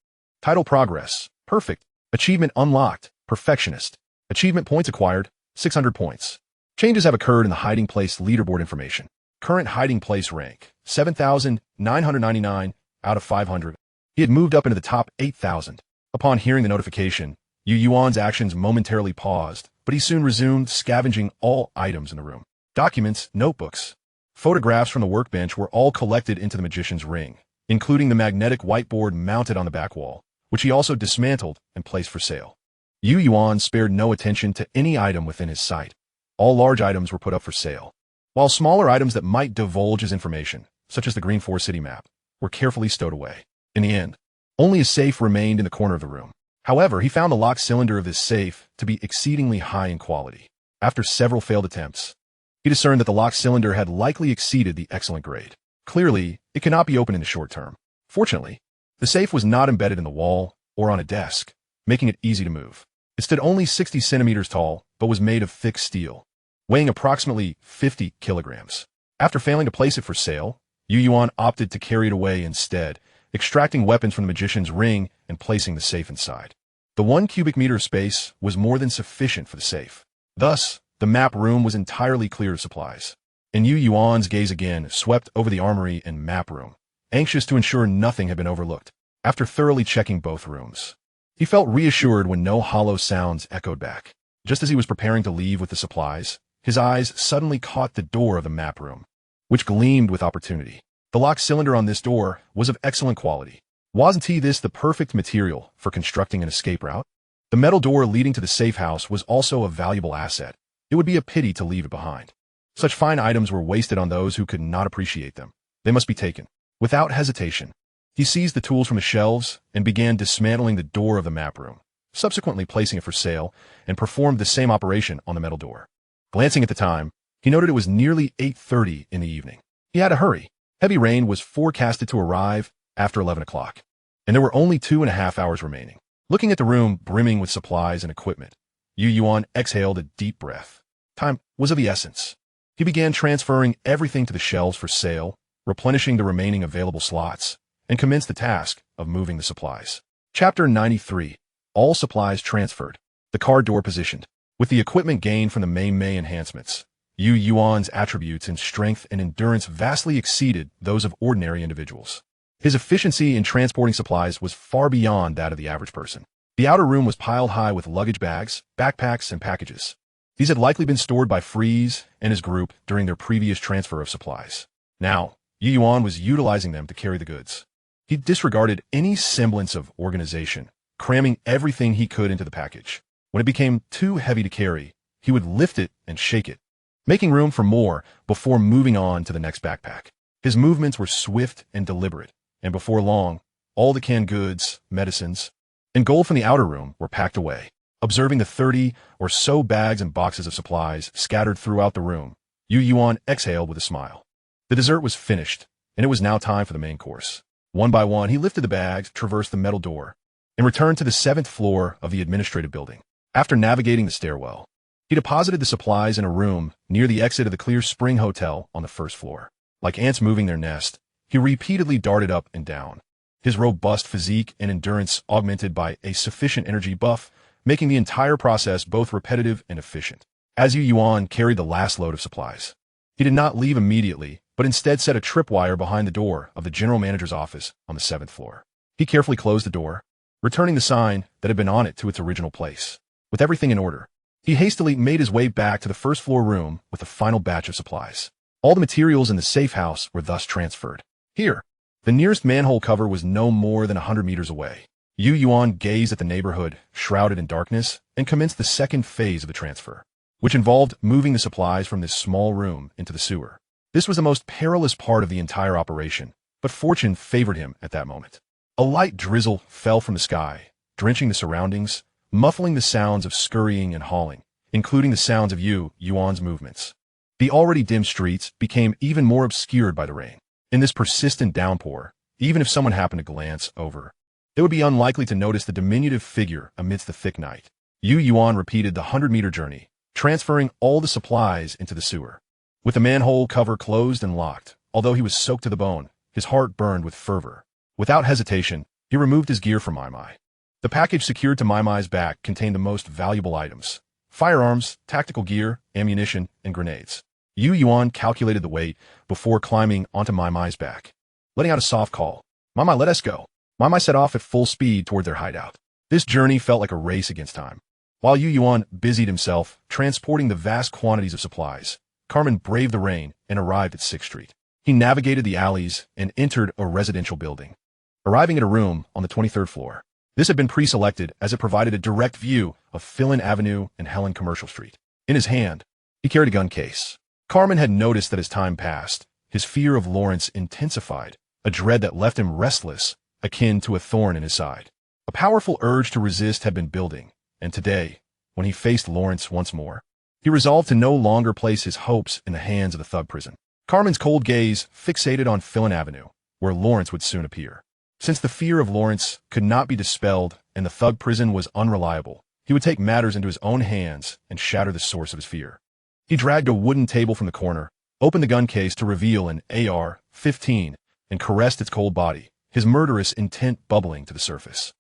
Title progress, perfect. Achievement unlocked, perfectionist. Achievement points acquired, 600 points. Changes have occurred in the hiding place leaderboard information. Current hiding place rank, 7,999 out of 500. He had moved up into the top 8,000. Upon hearing the notification, Yuan's actions momentarily paused, but he soon resumed scavenging all items in the room. Documents, notebooks, photographs from the workbench were all collected into the magician's ring, including the magnetic whiteboard mounted on the back wall, which he also dismantled and placed for sale. Yuan spared no attention to any item within his sight. All large items were put up for sale, while smaller items that might divulge his information, such as the Green Forest City map, were carefully stowed away. In the end, only a safe remained in the corner of the room. However, he found the lock cylinder of this safe to be exceedingly high in quality. After several failed attempts, he discerned that the lock cylinder had likely exceeded the excellent grade. Clearly, it cannot be opened in the short term. Fortunately, the safe was not embedded in the wall or on a desk, making it easy to move. It stood only 60 centimeters tall, but was made of thick steel, weighing approximately 50 kilograms. After failing to place it for sale, Yuan opted to carry it away instead, extracting weapons from the magician's ring and placing the safe inside. The 1 cubic meter of space was more than sufficient for the safe. Thus, the map room was entirely clear of supplies. And Yuan's gaze again swept over the armory and map room, anxious to ensure nothing had been overlooked. After thoroughly checking both rooms, he felt reassured when no hollow sounds echoed back. Just as he was preparing to leave with the supplies, his eyes suddenly caught the door of the map room, which gleamed with opportunity. The lock cylinder on this door was of excellent quality. Wasn't this the perfect material for constructing an escape route? The metal door leading to the safe house was also a valuable asset. It would be a pity to leave it behind. Such fine items were wasted on those who could not appreciate them. They must be taken. Without hesitation, he seized the tools from the shelves and began dismantling the door of the map room, subsequently placing it for sale, and performed the same operation on the metal door. Glancing at the time, he noted it was nearly 8:30 in the evening. He had to hurry. Heavy rain was forecasted to arrive after 11 o'clock, and there were only 2.5 hours remaining. Looking at the room brimming with supplies and equipment, Yuan exhaled a deep breath. Time was of the essence. He began transferring everything to the shelves for sale, replenishing the remaining available slots, and commenced the task of moving the supplies. Chapter 93. All supplies transferred. The card door positioned. With the equipment gained from the Mei enhancements, Yuan's attributes in strength and endurance vastly exceeded those of ordinary individuals. His efficiency in transporting supplies was far beyond that of the average person. The outer room was piled high with luggage bags, backpacks, and packages. These had likely been stored by Freeze and his group during their previous transfer of supplies. Now, Yuan was utilizing them to carry the goods. He disregarded any semblance of organization, cramming everything he could into the package. When it became too heavy to carry, he would lift it and shake it, making room for more before moving on to the next backpack. His movements were swift and deliberate, and before long, all the canned goods, medicines, and gold from the outer room were packed away. Observing the 30 or so bags and boxes of supplies scattered throughout the room, Yuan exhaled with a smile. The dessert was finished, and it was now time for the main course. One by one, he lifted the bags, traversed the metal door, and returned to the 7th floor of the administrative building. After navigating the stairwell, he deposited the supplies in a room near the exit of the Clear Spring Hotel on the 1st floor. Like ants moving their nest, he repeatedly darted up and down, his robust physique and endurance augmented by a sufficient energy buff, making the entire process both repetitive and efficient. As Yuan carried the last load of supplies, he did not leave immediately, but instead set a tripwire behind the door of the general manager's office on the 7th floor. He carefully closed the door, returning the sign that had been on it to its original place. With everything in order, he hastily made his way back to the 1st floor room with the final batch of supplies. All the materials in the safe house were thus transferred. Here, the nearest manhole cover was no more than 100 meters away. Yuan gazed at the neighborhood, shrouded in darkness, and commenced the second phase of the transfer, which involved moving the supplies from this small room into the sewer. This was the most perilous part of the entire operation, but fortune favored him at that moment. A light drizzle fell from the sky, drenching the surroundings, muffling the sounds of scurrying and hauling, including the sounds of Yuan's movements. The already dim streets became even more obscured by the rain. In this persistent downpour, even if someone happened to glance over, they would be unlikely to notice the diminutive figure amidst the thick night. Yuan repeated the 100-meter journey, transferring all the supplies into the sewer. With the manhole cover closed and locked, although he was soaked to the bone, his heart burned with fervor. Without hesitation, he removed his gear from Mai. The package secured to Mai's back contained the most valuable items: firearms, tactical gear, ammunition, and grenades. Yuan calculated the weight before climbing onto Mai's back. Letting out a soft call, "Mai, let us go." Mai set off at full speed toward their hideout. This journey felt like a race against time. While Yuan busied himself transporting the vast quantities of supplies, Carmen braved the rain and arrived at 6th Street. He navigated the alleys and entered a residential building, arriving at a room on the 23rd floor. This had been pre-selected as it provided a direct view of Philin Avenue and Helen Commercial Street. In his hand, he carried a gun case. Carmen had noticed that as time passed, his fear of Lawrence intensified, a dread that left him restless, akin to a thorn in his side. A powerful urge to resist had been building, and today, when he faced Lawrence once more, he resolved to no longer place his hopes in the hands of the thug prison. Carmen's cold gaze fixated on Philin Avenue, where Lawrence would soon appear. Since the fear of Lawrence could not be dispelled and the thug prison was unreliable, he would take matters into his own hands and shatter the source of his fear. He dragged a wooden table from the corner, opened the gun case to reveal an AR-15, and caressed its cold body, his murderous intent bubbling to the surface.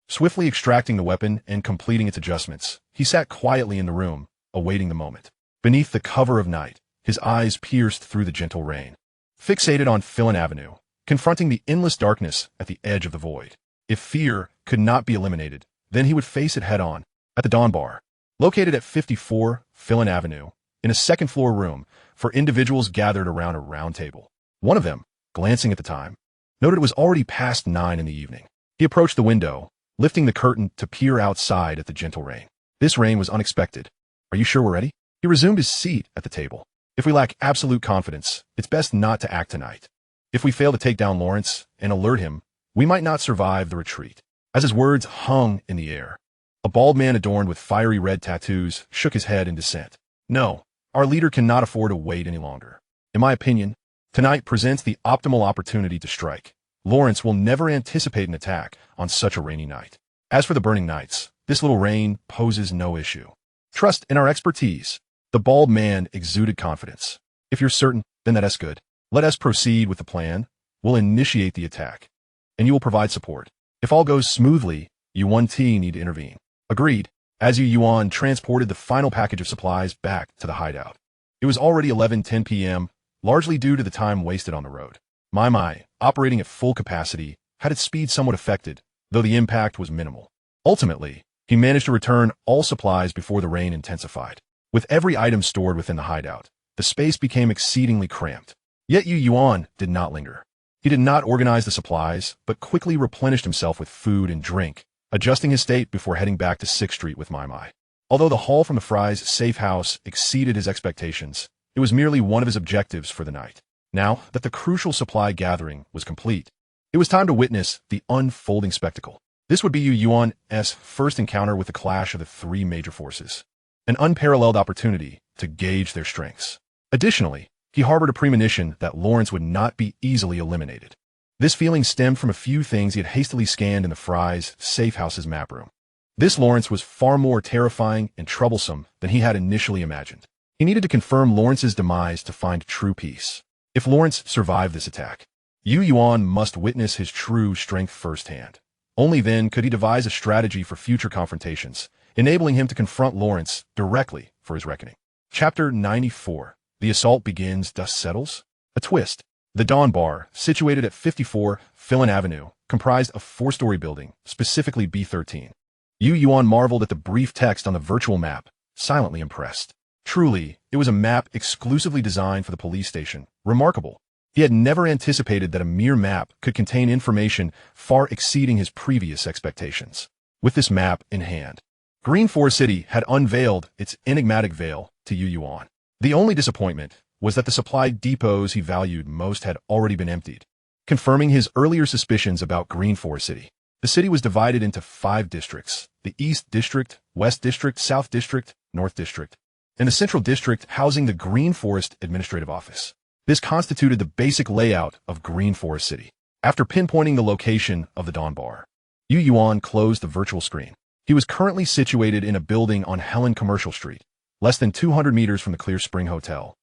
Swiftly extracting the weapon and completing its adjustments, he sat quietly in the room, awaiting the moment. Beneath the cover of night, his eyes pierced through the gentle rain. Fixated on Philin Avenue, confronting the endless darkness at the edge of the void. If fear could not be eliminated, then he would face it head-on. At the Dawn Bar, located at 54 Philin Avenue, in a 2nd-floor room for individuals gathered around a round table. One of them, glancing at the time, noted it was already past 9 in the evening. He approached the window, lifting the curtain to peer outside at the gentle rain. This rain was unexpected. "Are you sure we're ready?" He resumed his seat at the table. "If we lack absolute confidence, it's best not to act tonight. If we fail to take down Lawrence and alert him, we might not survive the retreat." As his words hung in the air, a bald man adorned with fiery red tattoos shook his head in dissent. "No, Our leader cannot afford to wait any longer. In my opinion, tonight presents the optimal opportunity to strike. Lawrence will never anticipate an attack on such a rainy night. As for the burning nights, this little rain poses no issue. Trust in our expertise. The bald man exuded confidence. If you're certain, then that's good. Let us proceed with the plan. We'll initiate the attack, and you will provide support. If all goes smoothly, Yuan need to intervene. Agreed. As Yuan transported the final package of supplies back to the hideout. It was already 11:10 p.m., largely due to the time wasted on the road. My, operating at full capacity, had its speed somewhat affected, though the impact was minimal. Ultimately, he managed to return all supplies before the rain intensified. With every item stored within the hideout, the space became exceedingly cramped. Yet Yuan did not linger. He did not organize the supplies, but quickly replenished himself with food and drink, adjusting his state before heading back to 6th Street with My. Although the haul from the Fry's safe house exceeded his expectations, it was merely one of his objectives for the night. Now that the crucial supply gathering was complete, it was time to witness the unfolding spectacle. This would be Yuan's first encounter with the clash of the three major forces, an unparalleled opportunity to gauge their strengths. Additionally, he harbored a premonition that Lawrence would not be easily eliminated. This feeling stemmed from a few things he had hastily scanned in the Fry's safe house's map room. This Lawrence was far more terrifying and troublesome than he had initially imagined. He needed to confirm Lawrence's demise to find true peace. If Lawrence survived this attack, Yuan must witness his true strength firsthand. Only then could he devise a strategy for future confrontations, enabling him to confront Lawrence directly for his reckoning. Chapter 94. The assault begins, dust settles. A twist. The Dawn Bar, situated at 54 Philin Avenue, comprised a 4-story building, specifically B13. Yuan marveled at the brief text on the virtual map, silently impressed. Truly, it was a map exclusively designed for the police station. Remarkable. He had never anticipated that a mere map could contain information far exceeding his previous expectations. With this map in hand, Green Forest City had unveiled its enigmatic veil to Yuan. The only disappointment was that the supply depots he valued most had already been emptied. Confirming his earlier suspicions about Green Forest City, the city was divided into 5 districts: the East District, West District, South District, North District, and the Central District housing the Green Forest Administrative Office. This constituted the basic layout of Green Forest City. After pinpointing the location of the Dawn Bar, Yuan closed the virtual screen. He was currently situated in a building on Helen Commercial Street, less than 200 meters from the Clear Spring Hotel,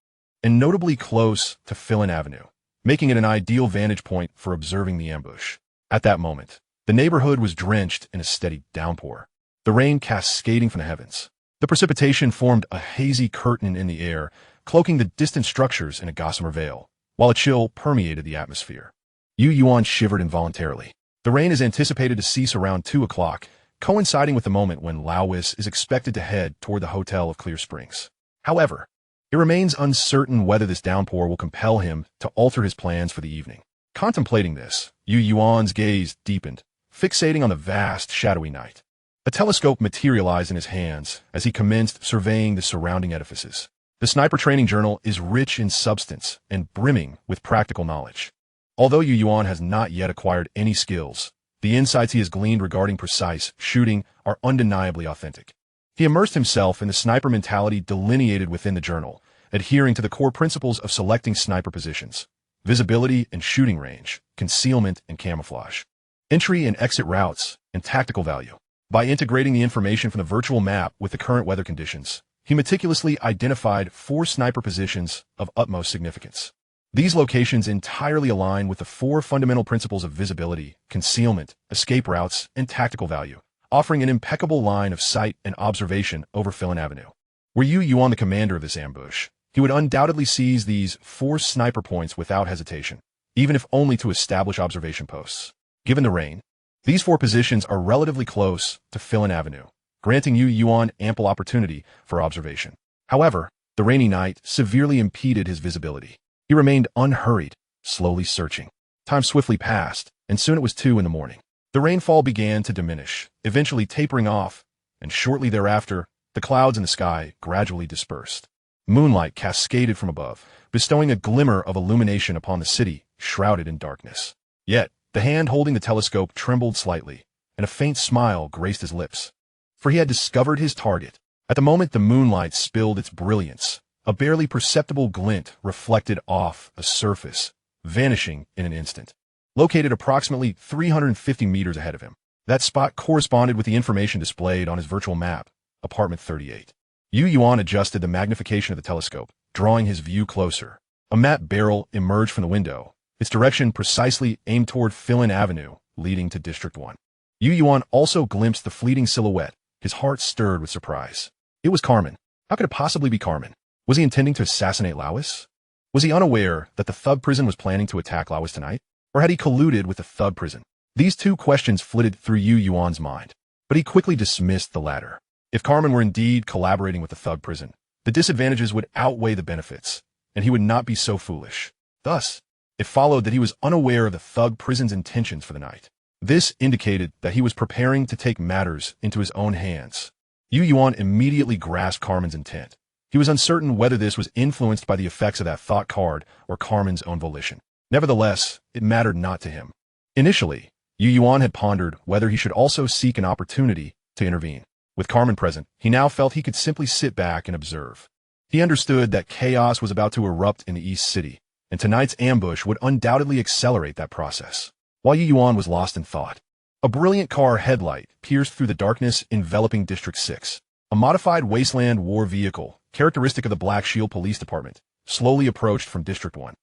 and notably close to Philin Avenue, making it an ideal vantage point for observing the ambush. At that moment, the neighborhood was drenched in a steady downpour, the rain cascading from the heavens. The precipitation formed a hazy curtain in the air, cloaking the distant structures in a gossamer veil, while a chill permeated the atmosphere. Yuan shivered involuntarily. The rain is anticipated to cease around 2 o'clock, coinciding with the moment when Lawis is expected to head toward the Hotel of Clear Springs. However, it remains uncertain whether this downpour will compel him to alter his plans for the evening. Contemplating this, Yuan's gaze deepened, fixating on the vast, shadowy night. A telescope materialized in his hands as he commenced surveying the surrounding edifices. The Sniper Training Journal is rich in substance and brimming with practical knowledge. Although Yuan has not yet acquired any skills, the insights he has gleaned regarding precise shooting are undeniably authentic. He immersed himself in the sniper mentality delineated within the journal, adhering to the core principles of selecting sniper positions: visibility and shooting range, concealment and camouflage, entry and exit routes, and tactical value. By integrating the information from the virtual map with the current weather conditions, he meticulously identified 4 sniper positions of utmost significance. These locations entirely align with the 4 fundamental principles of visibility, concealment, escape routes, and tactical value, offering an impeccable line of sight and observation over Philin Avenue. Were Yuan the commander of this ambush, he would undoubtedly seize these 4 sniper points without hesitation, even if only to establish observation posts. Given the rain, these 4 positions are relatively close to Philin Avenue, granting Yuan ample opportunity for observation. However, the rainy night severely impeded his visibility. He remained unhurried, slowly searching. Time swiftly passed, and soon it was 2 in the morning. The rainfall began to diminish, eventually tapering off, and shortly thereafter, the clouds in the sky gradually dispersed. Moonlight cascaded from above, bestowing a glimmer of illumination upon the city shrouded in darkness. Yet, the hand holding the telescope trembled slightly, and a faint smile graced his lips. For he had discovered his target. At the moment the moonlight spilled its brilliance, A barely perceptible glint reflected off a surface, vanishing in an instant. Located approximately 350 meters ahead of him, that spot corresponded with the information displayed on his virtual map, apartment 38. Yuan adjusted the magnification of the telescope, drawing his view closer. A map barrel emerged from the window, its direction precisely aimed toward Fill-In Avenue, leading to District 1. Yuan also glimpsed the fleeting silhouette, his heart stirred with surprise. It was Carmen. How could it possibly be Carmen? Was he intending to assassinate Lawis? Was he unaware that the thug prison was planning to attack Lawis tonight? Or had he colluded with the thug prison? These two questions flitted through Yuan's mind, but he quickly dismissed the latter. If Carmen were indeed collaborating with the thug prison, the disadvantages would outweigh the benefits, and he would not be so foolish. Thus, it followed that he was unaware of the thug prison's intentions for the night. This indicated that he was preparing to take matters into his own hands. Yuan immediately grasped Carmen's intent. He was uncertain whether this was influenced by the effects of that thought card or Carmen's own volition. Nevertheless, it mattered not to him. Initially, Yuan had pondered whether he should also seek an opportunity to intervene. With Carmen present, he now felt he could simply sit back and observe. He understood that chaos was about to erupt in the East City, and tonight's ambush would undoubtedly accelerate that process. While Yuan was lost in thought, a brilliant car headlight pierced through the darkness enveloping District 6. A modified Wasteland war vehicle, characteristic of the Black Shield Police Department, slowly approached from District 1.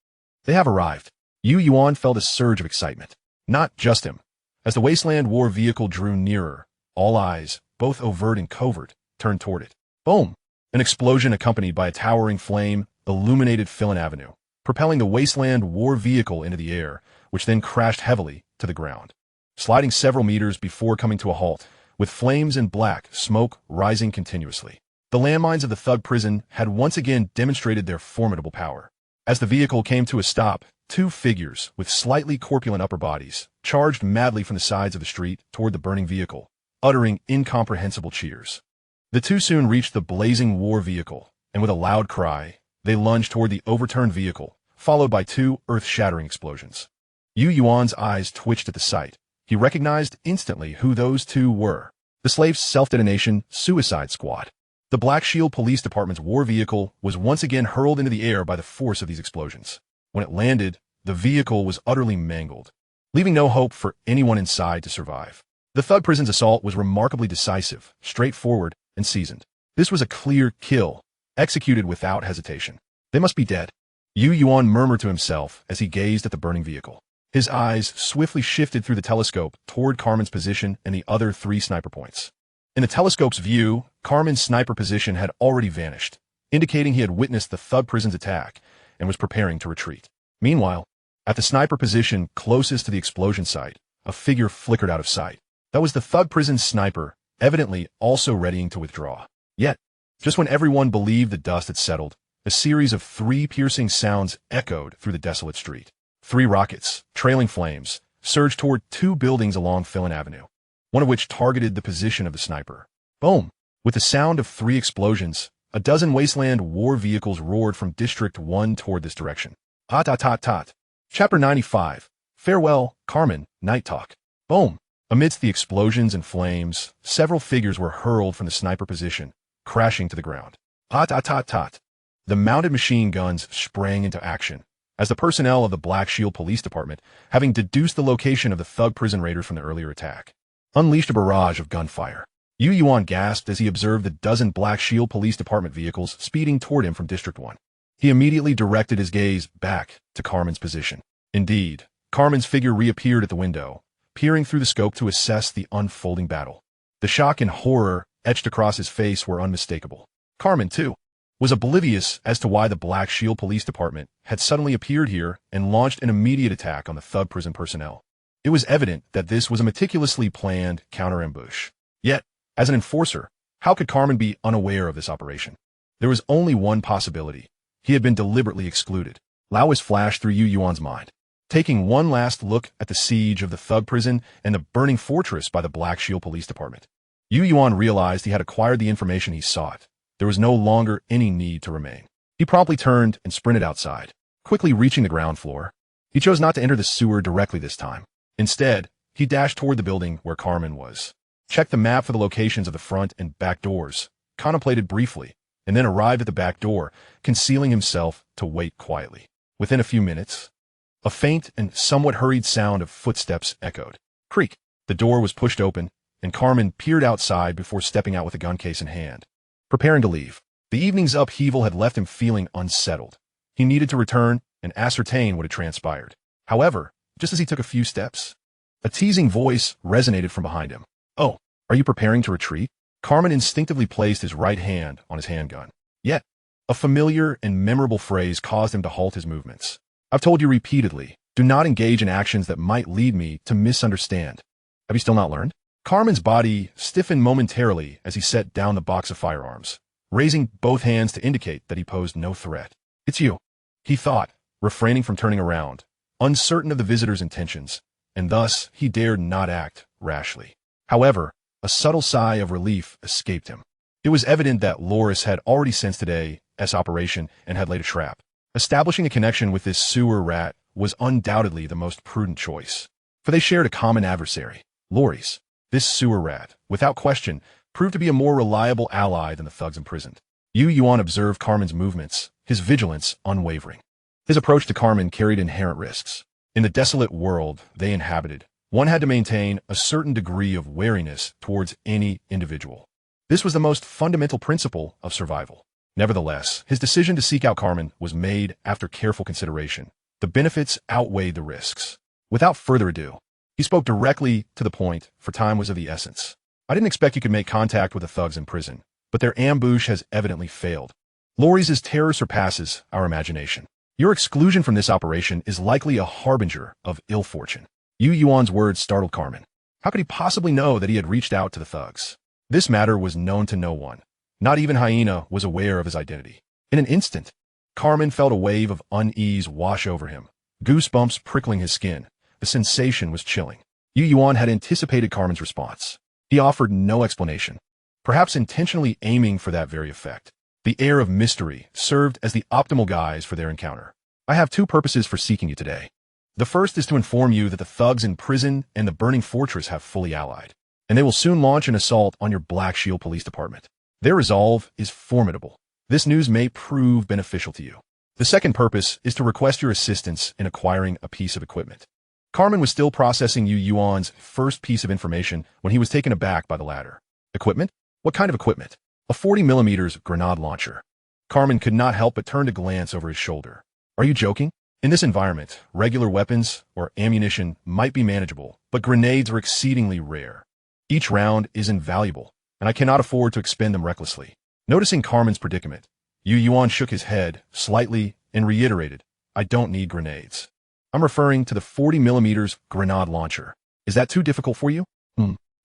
They have arrived. Yuan felt a surge of excitement. Not just him. As the Wasteland war vehicle drew nearer, all eyes, both overt and covert, turned toward it. Boom! An explosion accompanied by a towering flame illuminated Fill-In Avenue, propelling the Wasteland war vehicle into the air, which then crashed heavily to the ground, sliding several meters before coming to a halt, with flames and black smoke rising continuously. The landmines of the thug prison had once again demonstrated their formidable power. As the vehicle came to a stop, two figures with slightly corpulent upper bodies charged madly from the sides of the street toward the burning vehicle, uttering incomprehensible cheers. The two soon reached the blazing war vehicle, and with a loud cry, they lunged toward the overturned vehicle, followed by two earth-shattering explosions. Yuan's eyes twitched at the sight. He recognized instantly who those two were. The Slaves' Self-Detonation Suicide Squad. The Black Shield Police Department's war vehicle was once again hurled into the air by the force of these explosions. When it landed, the vehicle was utterly mangled, leaving no hope for anyone inside to survive. The thug prison's assault was remarkably decisive, straightforward, and seasoned. This was a clear kill, executed without hesitation. They must be dead. Yuan murmured to himself as he gazed at the burning vehicle. His eyes swiftly shifted through the telescope toward Carmen's position and the other three sniper points. In the telescope's view, Carmen's sniper position had already vanished, indicating he had witnessed the thug prison's attack and was preparing to retreat. Meanwhile, at the sniper position closest to the explosion site, a figure flickered out of sight. That was the thug prison's sniper, evidently also readying to withdraw. Yet, just when everyone believed the dust had settled, a series of three piercing sounds echoed through the desolate street. 3 rockets, trailing flames, surged toward 2 buildings along Fill-In Avenue, one of which targeted the position of the sniper. Boom! With the sound of 3 explosions, a dozen Wasteland war vehicles roared from District 1 toward this direction. Tot. Chapter 95. Farewell, Carmen, Night Talk. Boom! Amidst the explosions and flames, several figures were hurled from the sniper position, crashing to the ground. Tot. The mounted machine guns sprang into action, as the personnel of the Black Shield Police Department, having deduced the location of the thug prison raiders from the earlier attack, unleashed a barrage of gunfire. Yuan gasped as he observed the dozen Black Shield Police Department vehicles speeding toward him from District 1. He immediately directed his gaze back to Carmen's position. Indeed, Carmen's figure reappeared at the window, peering through the scope to assess the unfolding battle. The shock and horror etched across his face were unmistakable. Carmen, too, was oblivious as to why the Black Shield Police Department had suddenly appeared here and launched an immediate attack on the thug prison personnel. It was evident that this was a meticulously planned counter-ambush. Yet, as an enforcer, how could Carmen be unaware of this operation? There was only one possibility. He had been deliberately excluded. Lawis flashed through Yuan's mind. Taking one last look at the siege of the thug prison and the burning fortress by the Black Shield Police Department, Yuan realized he had acquired the information he sought. There was no longer any need to remain. He promptly turned and sprinted outside, quickly reaching the ground floor. He chose not to enter the sewer directly this time. Instead, he dashed toward the building where Carmen was, checked the map for the locations of the front and back doors, contemplated briefly, and then arrived at the back door, concealing himself to wait quietly. Within a few minutes, a faint and somewhat hurried sound of footsteps echoed. Creak! The door was pushed open, and Carmen peered outside before stepping out with a gun case in hand, preparing to leave. The evening's upheaval had left him feeling unsettled. He needed to return and ascertain what had transpired. However, just as he took a few steps, a teasing voice resonated from behind him. "Oh, are you preparing to retreat?" Carmen instinctively placed his right hand on his handgun. Yet, a familiar and memorable phrase caused him to halt his movements. "I've told you repeatedly, do not engage in actions that might lead me to misunderstand. Have you still not learned?" Carmen's body stiffened momentarily as he set down the box of firearms, raising both hands to indicate that he posed no threat. "It's you," he thought, refraining from turning around, uncertain of the visitor's intentions, and thus he dared not act rashly. However, a subtle sigh of relief escaped him. It was evident that Loris had already sensed today's operation and had laid a trap. Establishing a connection with this sewer rat was undoubtedly the most prudent choice, for they shared a common adversary, Loris. This sewer rat, without question, proved to be a more reliable ally than the thugs imprisoned. Yuan observed Carmen's movements, his vigilance unwavering. His approach to Carmen carried inherent risks. In the desolate world they inhabited, one had to maintain a certain degree of wariness towards any individual. This was the most fundamental principle of survival. Nevertheless, his decision to seek out Carmen was made after careful consideration. The benefits outweighed the risks. Without further ado, he spoke directly to the point, for time was of the essence. "I didn't expect you could make contact with the thugs in prison, but their ambush has evidently failed. Loris's terror surpasses our imagination. Your exclusion from this operation is likely a harbinger of ill fortune." Yuan's words startled Carmen. How could he possibly know that he had reached out to the thugs? This matter was known to no one. Not even Hyena was aware of his identity. In an instant, Carmen felt a wave of unease wash over him, goosebumps prickling his skin. The sensation was chilling. Yuan had anticipated Carmen's response. He offered no explanation, perhaps intentionally aiming for that very effect. The air of mystery served as the optimal guise for their encounter. "I have two purposes for seeking you today. The first is to inform you that the thugs in prison and the burning fortress have fully allied, and they will soon launch an assault on your Black Shield Police Department. Their resolve is formidable. This news may prove beneficial to you. The second purpose is to request your assistance in acquiring a piece of equipment." Carmen was still processing Yuan's first piece of information when he was taken aback by the latter. "Equipment? What kind of equipment?" "A 40mm grenade launcher." Carmen could not help but turn to glance over his shoulder. "Are you joking? In this environment, regular weapons or ammunition might be manageable, but grenades are exceedingly rare. Each round is invaluable, and I cannot afford to expend them recklessly." Noticing Carmen's predicament, Yuan shook his head slightly and reiterated, "I don't need grenades. I'm referring to the 40mm grenade launcher. Is that too difficult for you?"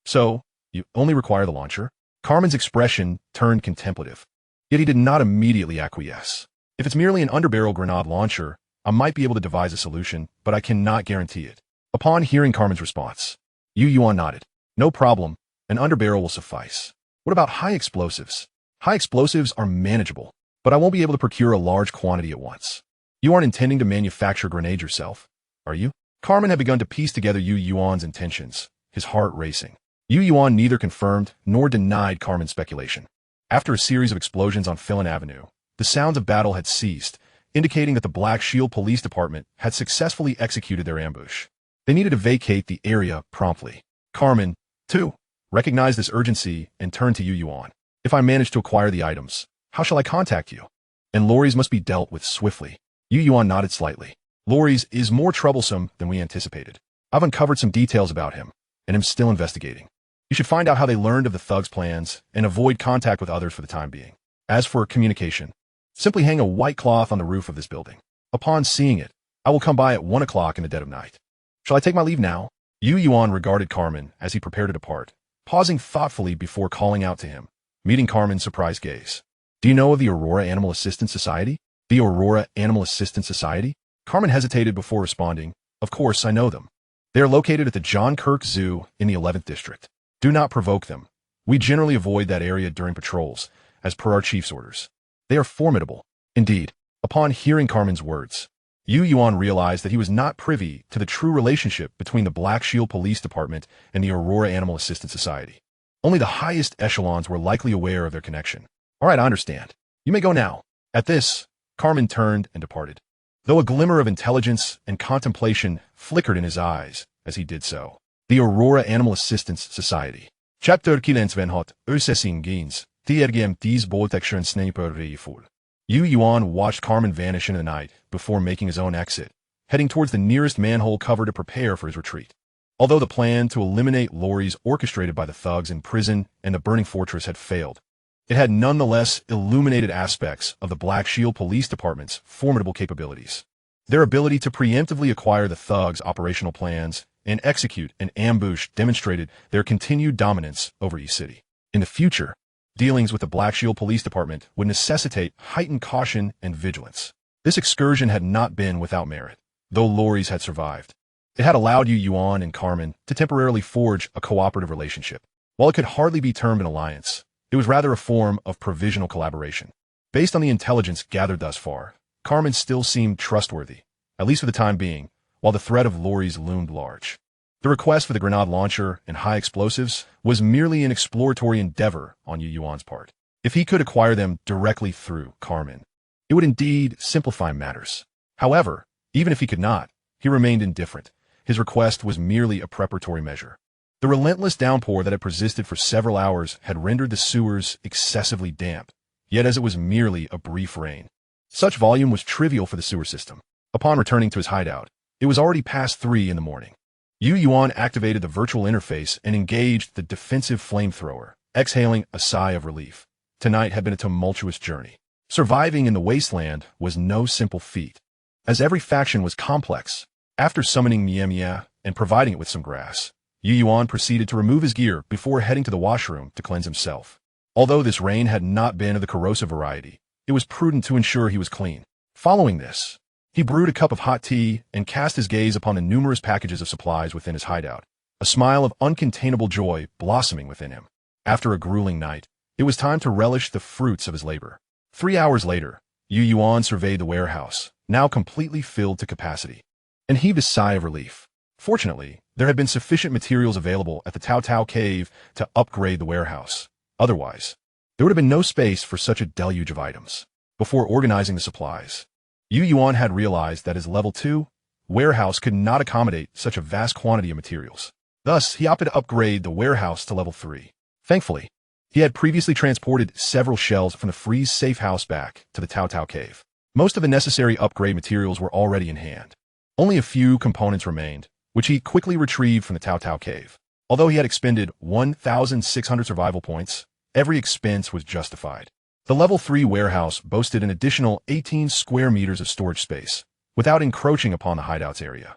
So, you only require the launcher?" Carmen's expression turned contemplative, yet he did not immediately acquiesce. "If it's merely an underbarrel grenade launcher, I might be able to devise a solution, but I cannot guarantee it." Upon hearing Carmen's response, Yuan nodded. "No problem, an underbarrel will suffice. What about high explosives?" "High explosives are manageable, but I won't be able to procure a large quantity at once." "You aren't intending to manufacture grenades yourself, are you?" Carmen had begun to piece together Yuan's intentions, his heart racing. Yuan neither confirmed nor denied Carmen's speculation. After a series of explosions on Phelan Avenue, the sounds of battle had ceased, indicating that the Black Shield Police Department had successfully executed their ambush. They needed to vacate the area promptly. Carmen, too, recognized this urgency and turned to Yuan. "If I manage to acquire the items, how shall I contact you?" "And Loris must be dealt with swiftly." Yuan nodded slightly. "Loris is more troublesome than we anticipated. I've uncovered some details about him, and am still investigating. You should find out how they learned of the thugs' plans and avoid contact with others for the time being. As for communication, simply hang a white cloth on the roof of this building. Upon seeing it, I will come by at 1 o'clock in the dead of night. Shall I take my leave now?" Yuan regarded Carmen as he prepared to depart, pausing thoughtfully before calling out to him, meeting Carmen's surprised gaze. "Do you know of the Aurora Animal Assistance Society?" "The Aurora Animal Assistance Society?" Carmen hesitated before responding. "Of course, I know them. They are located at the John Kirk Zoo in the 11th District. Do not provoke them. We generally avoid that area during patrols, as per our chief's orders. They are formidable." Indeed, upon hearing Carmen's words, Yuan realized that he was not privy to the true relationship between the Black Shield Police Department and the Aurora Animal Assistance Society. Only the highest echelons were likely aware of their connection. "All right, I understand. You may go now. At this, Carmen turned and departed, though a glimmer of intelligence and contemplation flickered in his eyes as he did so. The Aurora Animal Assistance Society. Chapter 25 Ösesingins, TRGM Tis Boltekshön Sniper Rifle. Yuan watched Carmen vanish into the night before making his own exit, heading towards the nearest manhole cover to prepare for his retreat. Although the plan to eliminate lorries orchestrated by the thugs in prison and the burning fortress had failed, it had nonetheless illuminated aspects of the Black Shield Police Department's formidable capabilities. Their ability to preemptively acquire the thugs' operational plans and execute an ambush demonstrated their continued dominance over East City. In the future, dealings with the Black Shield Police Department would necessitate heightened caution and vigilance. This excursion had not been without merit, though lorries had survived. It had allowed Yuan and Carmen to temporarily forge a cooperative relationship. While it could hardly be termed an alliance, it was rather a form of provisional collaboration. Based on the intelligence gathered thus far, Carmen still seemed trustworthy, at least for the time being, while the threat of lorries loomed large. The request for the grenade launcher and high explosives was merely an exploratory endeavor on Yuan's part. If he could acquire them directly through Carmen, it would indeed simplify matters. However, even if he could not, he remained indifferent. His request was merely a preparatory measure. The relentless downpour that had persisted for several hours had rendered the sewers excessively damp, yet as it was merely a brief rain, such volume was trivial for the sewer system. Upon returning to his hideout, it was already past 3 in the morning. Yuan activated the virtual interface and engaged the defensive flamethrower, exhaling a sigh of relief. Tonight had been a tumultuous journey. Surviving in the Wasteland was no simple feat, as every faction was complex. After summoning Mia and providing it with some grass, Yuan proceeded to remove his gear before heading to the washroom to cleanse himself. Although this rain had not been of the corrosive variety, it was prudent to ensure he was clean. Following this, he brewed a cup of hot tea and cast his gaze upon the numerous packages of supplies within his hideout, a smile of uncontainable joy blossoming within him. After a grueling night, it was time to relish the fruits of his labor. 3 hours later, Yuan surveyed the warehouse, now completely filled to capacity, and heaved a sigh of relief. Fortunately, there had been sufficient materials available at the Tao Tao cave to upgrade the warehouse. Otherwise, there would have been no space for such a deluge of items. Before organizing the supplies, Yuan had realized that his level 2 warehouse could not accommodate such a vast quantity of materials. Thus, he opted to upgrade the warehouse to level 3. Thankfully, he had previously transported several shelves from the freeze safe house back to the Tao Tao cave. Most of the necessary upgrade materials were already in hand. Only a few components remained, which he quickly retrieved from the Tao Tao cave. Although he had expended 1,600 survival points, every expense was justified. The level 3 warehouse boasted an additional 18 square meters of storage space, without encroaching upon the hideout's area.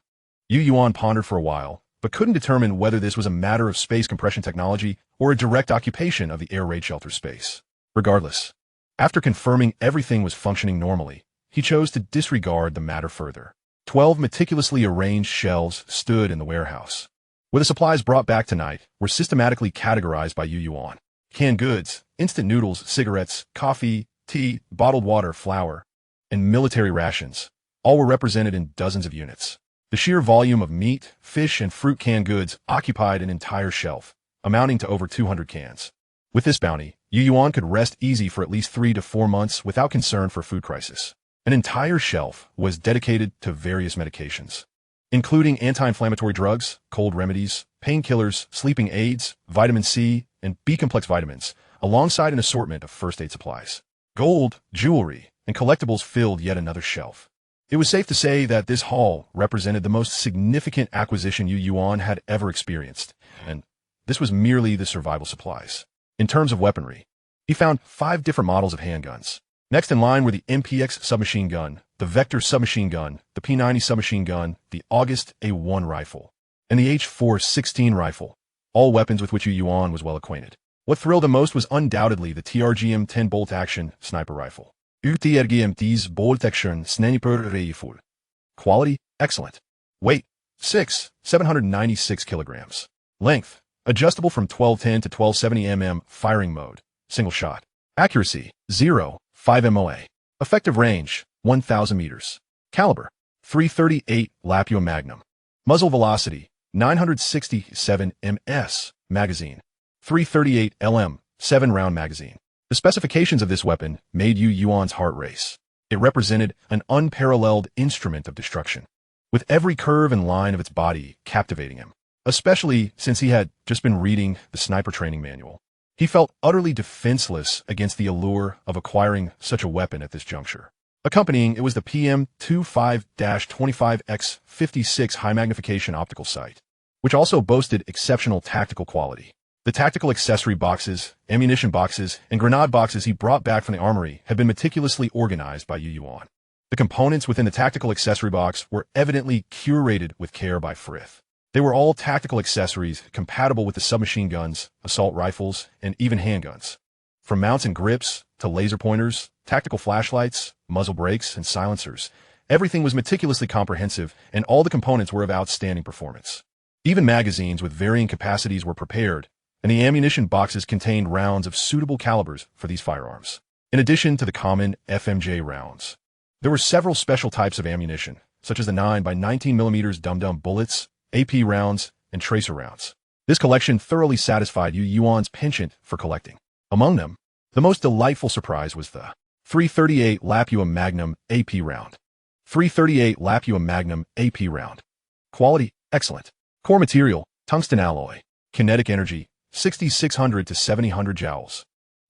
Yuan pondered for a while, but couldn't determine whether this was a matter of space compression technology or a direct occupation of the air raid shelter space. Regardless, after confirming everything was functioning normally, he chose to disregard the matter further. 12 meticulously arranged shelves stood in the warehouse, where the supplies brought back tonight were systematically categorized by Yuan. Canned goods, instant noodles, cigarettes, coffee, tea, bottled water, flour, and military rations, all were represented in dozens of units. The sheer volume of meat, fish, and fruit canned goods occupied an entire shelf, amounting to over 200 cans. With this bounty, Yuan could rest easy for at least 3 to 4 months without concern for a food crisis. An entire shelf was dedicated to various medications, including anti-inflammatory drugs, cold remedies, painkillers, sleeping aids, vitamin C, and B-complex vitamins, alongside an assortment of first aid supplies. Gold, jewelry, and collectibles filled yet another shelf. It was safe to say that this haul represented the most significant acquisition Yuan had ever experienced, and this was merely the survival supplies. In terms of weaponry, he found 5 different models of handguns. Next in line were the MPX submachine gun, the Vector submachine gun, the P90 submachine gun, the August A1 rifle, and the H416 rifle, all weapons with which Yuan was well acquainted. What thrilled him most was undoubtedly the TRGM 10 bolt-action sniper rifle. TRGM 10 bolt-action sniper rifle. Quality, excellent. Weight, 796 kilograms. Length, adjustable from 1210 to 1270 mm firing mode, single shot. Accuracy, 0.5 MOA. Effective range, 1,000 meters. Caliber, .338 Lapua Magnum. Muzzle velocity, 967 ms. Magazine, .338 LM, 7-round magazine. The specifications of this weapon made Yuan's heart race. It represented an unparalleled instrument of destruction, with every curve and line of its body captivating him, especially since he had just been reading the sniper training manual. He felt utterly defenseless against the allure of acquiring such a weapon at this juncture. Accompanying it was the PM25-25x56 high-magnification optical sight, which also boasted exceptional tactical quality. The tactical accessory boxes, ammunition boxes, and grenade boxes he brought back from the armory had been meticulously organized by Yuan. The components within the tactical accessory box were evidently curated with care by Frith. They were all tactical accessories compatible with the submachine guns, assault rifles, and even handguns. From mounts and grips to laser pointers, tactical flashlights, muzzle brakes, and silencers, everything was meticulously comprehensive, and all the components were of outstanding performance. Even magazines with varying capacities were prepared, and the ammunition boxes contained rounds of suitable calibers for these firearms. In addition to the common FMJ rounds, there were several special types of ammunition, such as the 9x19mm dum-dum bullets, AP rounds, and tracer rounds. This collection thoroughly satisfied Yuan's penchant for collecting. Among them, the most delightful surprise was the 338 Lapua Magnum AP round. 338 Lapua Magnum AP round. Quality, excellent. Core material, tungsten alloy. Kinetic energy, 6,600 to 7,000 joules.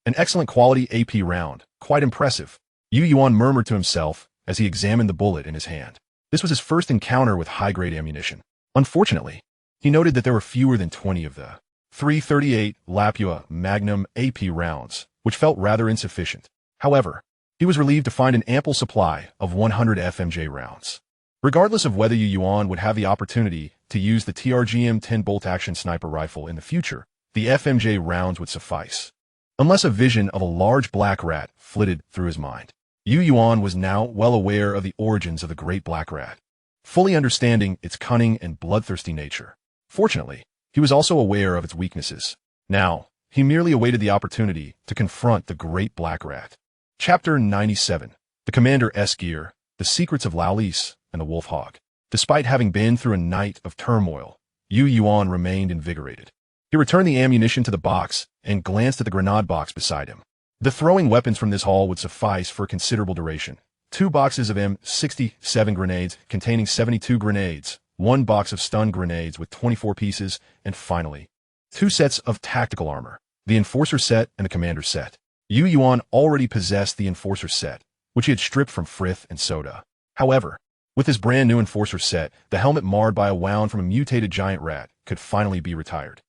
An excellent quality AP round, quite impressive. Yuan murmured to himself as he examined the bullet in his hand. This was his first encounter with high-grade ammunition. Unfortunately, he noted that there were fewer than 20 of the 338 Lapua Magnum AP rounds, which felt rather insufficient. However, he was relieved to find an ample supply of 100 FMJ rounds. Regardless of whether Yuan would have the opportunity to use the TRGM-10 bolt-action sniper rifle in the future, the FMJ rounds would suffice. Unless a vision of a large black rat flitted through his mind. Yuan was now well aware of the origins of the great black rat, fully understanding its cunning and bloodthirsty nature. Fortunately, he was also aware of its weaknesses. Now, he merely awaited the opportunity to confront the great black rat. Chapter 97. The Commander's Gear, The Secrets of Laulis, and the Wolf Hog. Despite having been through a night of turmoil, Yuan remained invigorated. He returned the ammunition to the box and glanced at the grenade box beside him. The throwing weapons from this haul would suffice for a considerable duration. 2 boxes of M67 grenades containing 72 grenades, 1 box of stun grenades with 24 pieces, and finally, 2 sets of tactical armor, the Enforcer set and the Commander set. Yuan already possessed the Enforcer set, which he had stripped from Frith and Soda. However, with his brand new Enforcer set, the helmet marred by a wound from a mutated giant rat could finally be retired.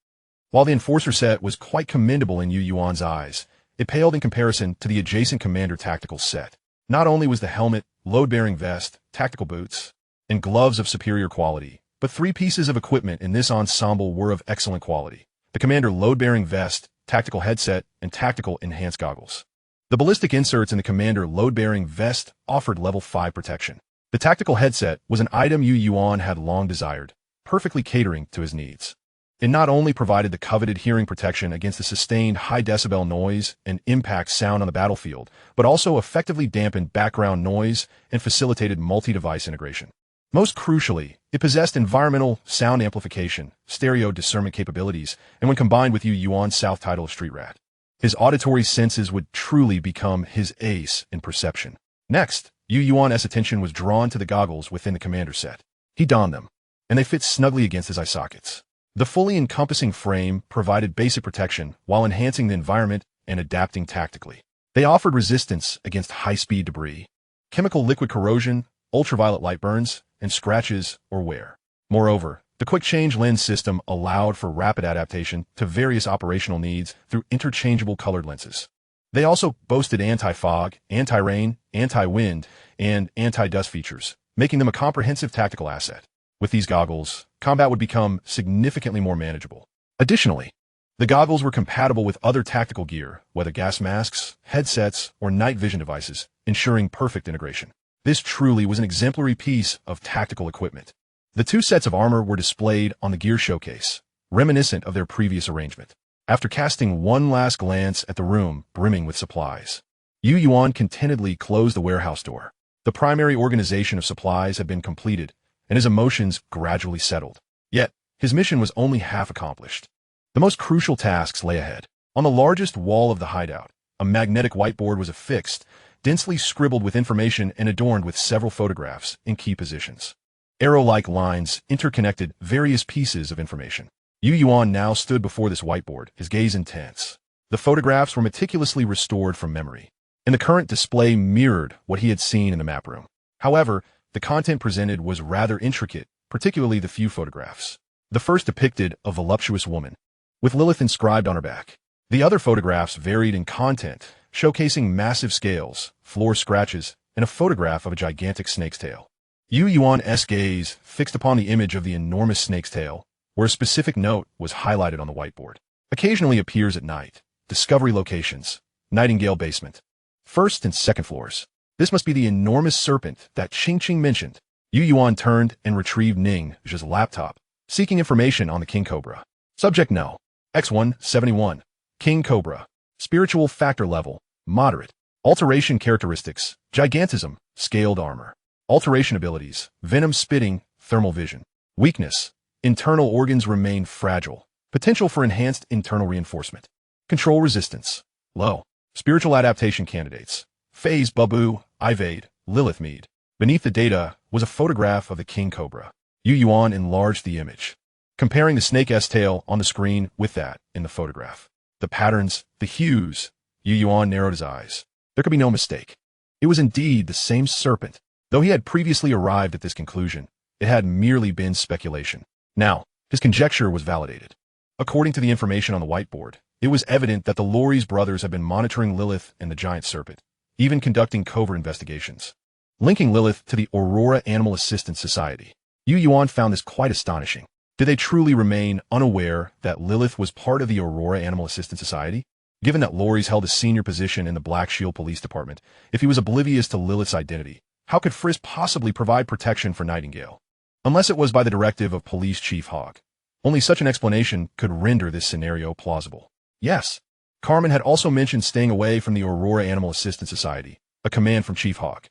While the Enforcer set was quite commendable in Yuan's eyes, it paled in comparison to the adjacent Commander tactical set. Not only was the helmet, load-bearing vest, tactical boots, and gloves of superior quality, but 3 pieces of equipment in this ensemble were of excellent quality. The Commander load-bearing vest, tactical headset, and tactical enhanced goggles. The ballistic inserts in the Commander load-bearing vest offered level 5 protection. The tactical headset was an item Yuan had long desired, perfectly catering to his needs. It not only provided the coveted hearing protection against the sustained high-decibel noise and impact sound on the battlefield, but also effectively dampened background noise and facilitated multi-device integration. Most crucially, it possessed environmental sound amplification, stereo discernment capabilities, and when combined with Yuan's south title of Street Rat, his auditory senses would truly become his ace in perception. Next, Yuan's attention was drawn to the goggles within the Commander set. He donned them, and they fit snugly against his eye sockets. The fully encompassing frame provided basic protection while enhancing the environment and adapting tactically. They offered resistance against high-speed debris, chemical liquid corrosion, ultraviolet light burns, and scratches or wear. Moreover, the quick-change lens system allowed for rapid adaptation to various operational needs through interchangeable colored lenses. They also boasted anti-fog, anti-rain, anti-wind, and anti-dust features, making them a comprehensive tactical asset. With these goggles, combat would become significantly more manageable. Additionally, the goggles were compatible with other tactical gear, whether gas masks, headsets, or night vision devices, ensuring perfect integration. This truly was an exemplary piece of tactical equipment. The 2 sets of armor were displayed on the gear showcase, reminiscent of their previous arrangement. After casting one last glance at the room brimming with supplies, Yuan contentedly closed the warehouse door. The primary organization of supplies had been completed, and his emotions gradually settled. Yet, his mission was only half accomplished. The most crucial tasks lay ahead. On the largest wall of the hideout, A magnetic whiteboard was affixed, densely scribbled with information and adorned with several photographs in key positions. Arrow-like lines interconnected various pieces of information. Yuan now stood before this whiteboard, his gaze intense. The photographs were meticulously restored from memory, and the current display mirrored what he had seen in the map room. However, the content presented was rather intricate, particularly the few photographs. The first depicted a voluptuous woman, with Lilith inscribed on her back. The other photographs varied in content, showcasing massive scales, floor scratches, and a photograph of a gigantic snake's tail. Yuan's gaze fixed upon the image of the enormous snake's tail, where a specific note was highlighted on the whiteboard. Occasionally appears at night. Discovery locations. Nightingale basement. First and second floors. This must be the enormous serpent that Qing mentioned. Yuan turned and retrieved Ning's laptop, seeking information on the King Cobra. Subject No. X171. King Cobra. Spiritual factor level. Moderate. Alteration characteristics. Gigantism. Scaled armor. Alteration abilities. Venom spitting. Thermal vision. Weakness. Internal organs remain fragile. Potential for enhanced internal reinforcement. Control resistance. Low. Spiritual adaptation candidates. Phase Babu, Ivade, Lilith Mead. Beneath the data was a photograph of the King Cobra. Yuan enlarged the image, comparing the snake's tail on the screen with that in the photograph. The patterns, the hues. Yuan narrowed his eyes. There could be no mistake. It was indeed the same serpent. Though he had previously arrived at this conclusion, it had merely been speculation. Now, his conjecture was validated. According to the information on the whiteboard, it was evident that the Lorries brothers had been monitoring Lilith and the giant serpent, even conducting covert investigations, linking Lilith to the Aurora Animal Assistance Society. Yuan found this quite astonishing. Did they truly remain unaware that Lilith was part of the Aurora Animal Assistance Society? Given that Lorries held a senior position in the Black Shield Police Department, if he was oblivious to Lilith's identity, how could Frisk possibly provide protection for Nightingale? Unless it was by the directive of Police Chief Hogg. Only such an explanation could render this scenario plausible. Yes, Carmen had also mentioned staying away from the Aurora Animal Assistance Society, a command from Chief Hogg.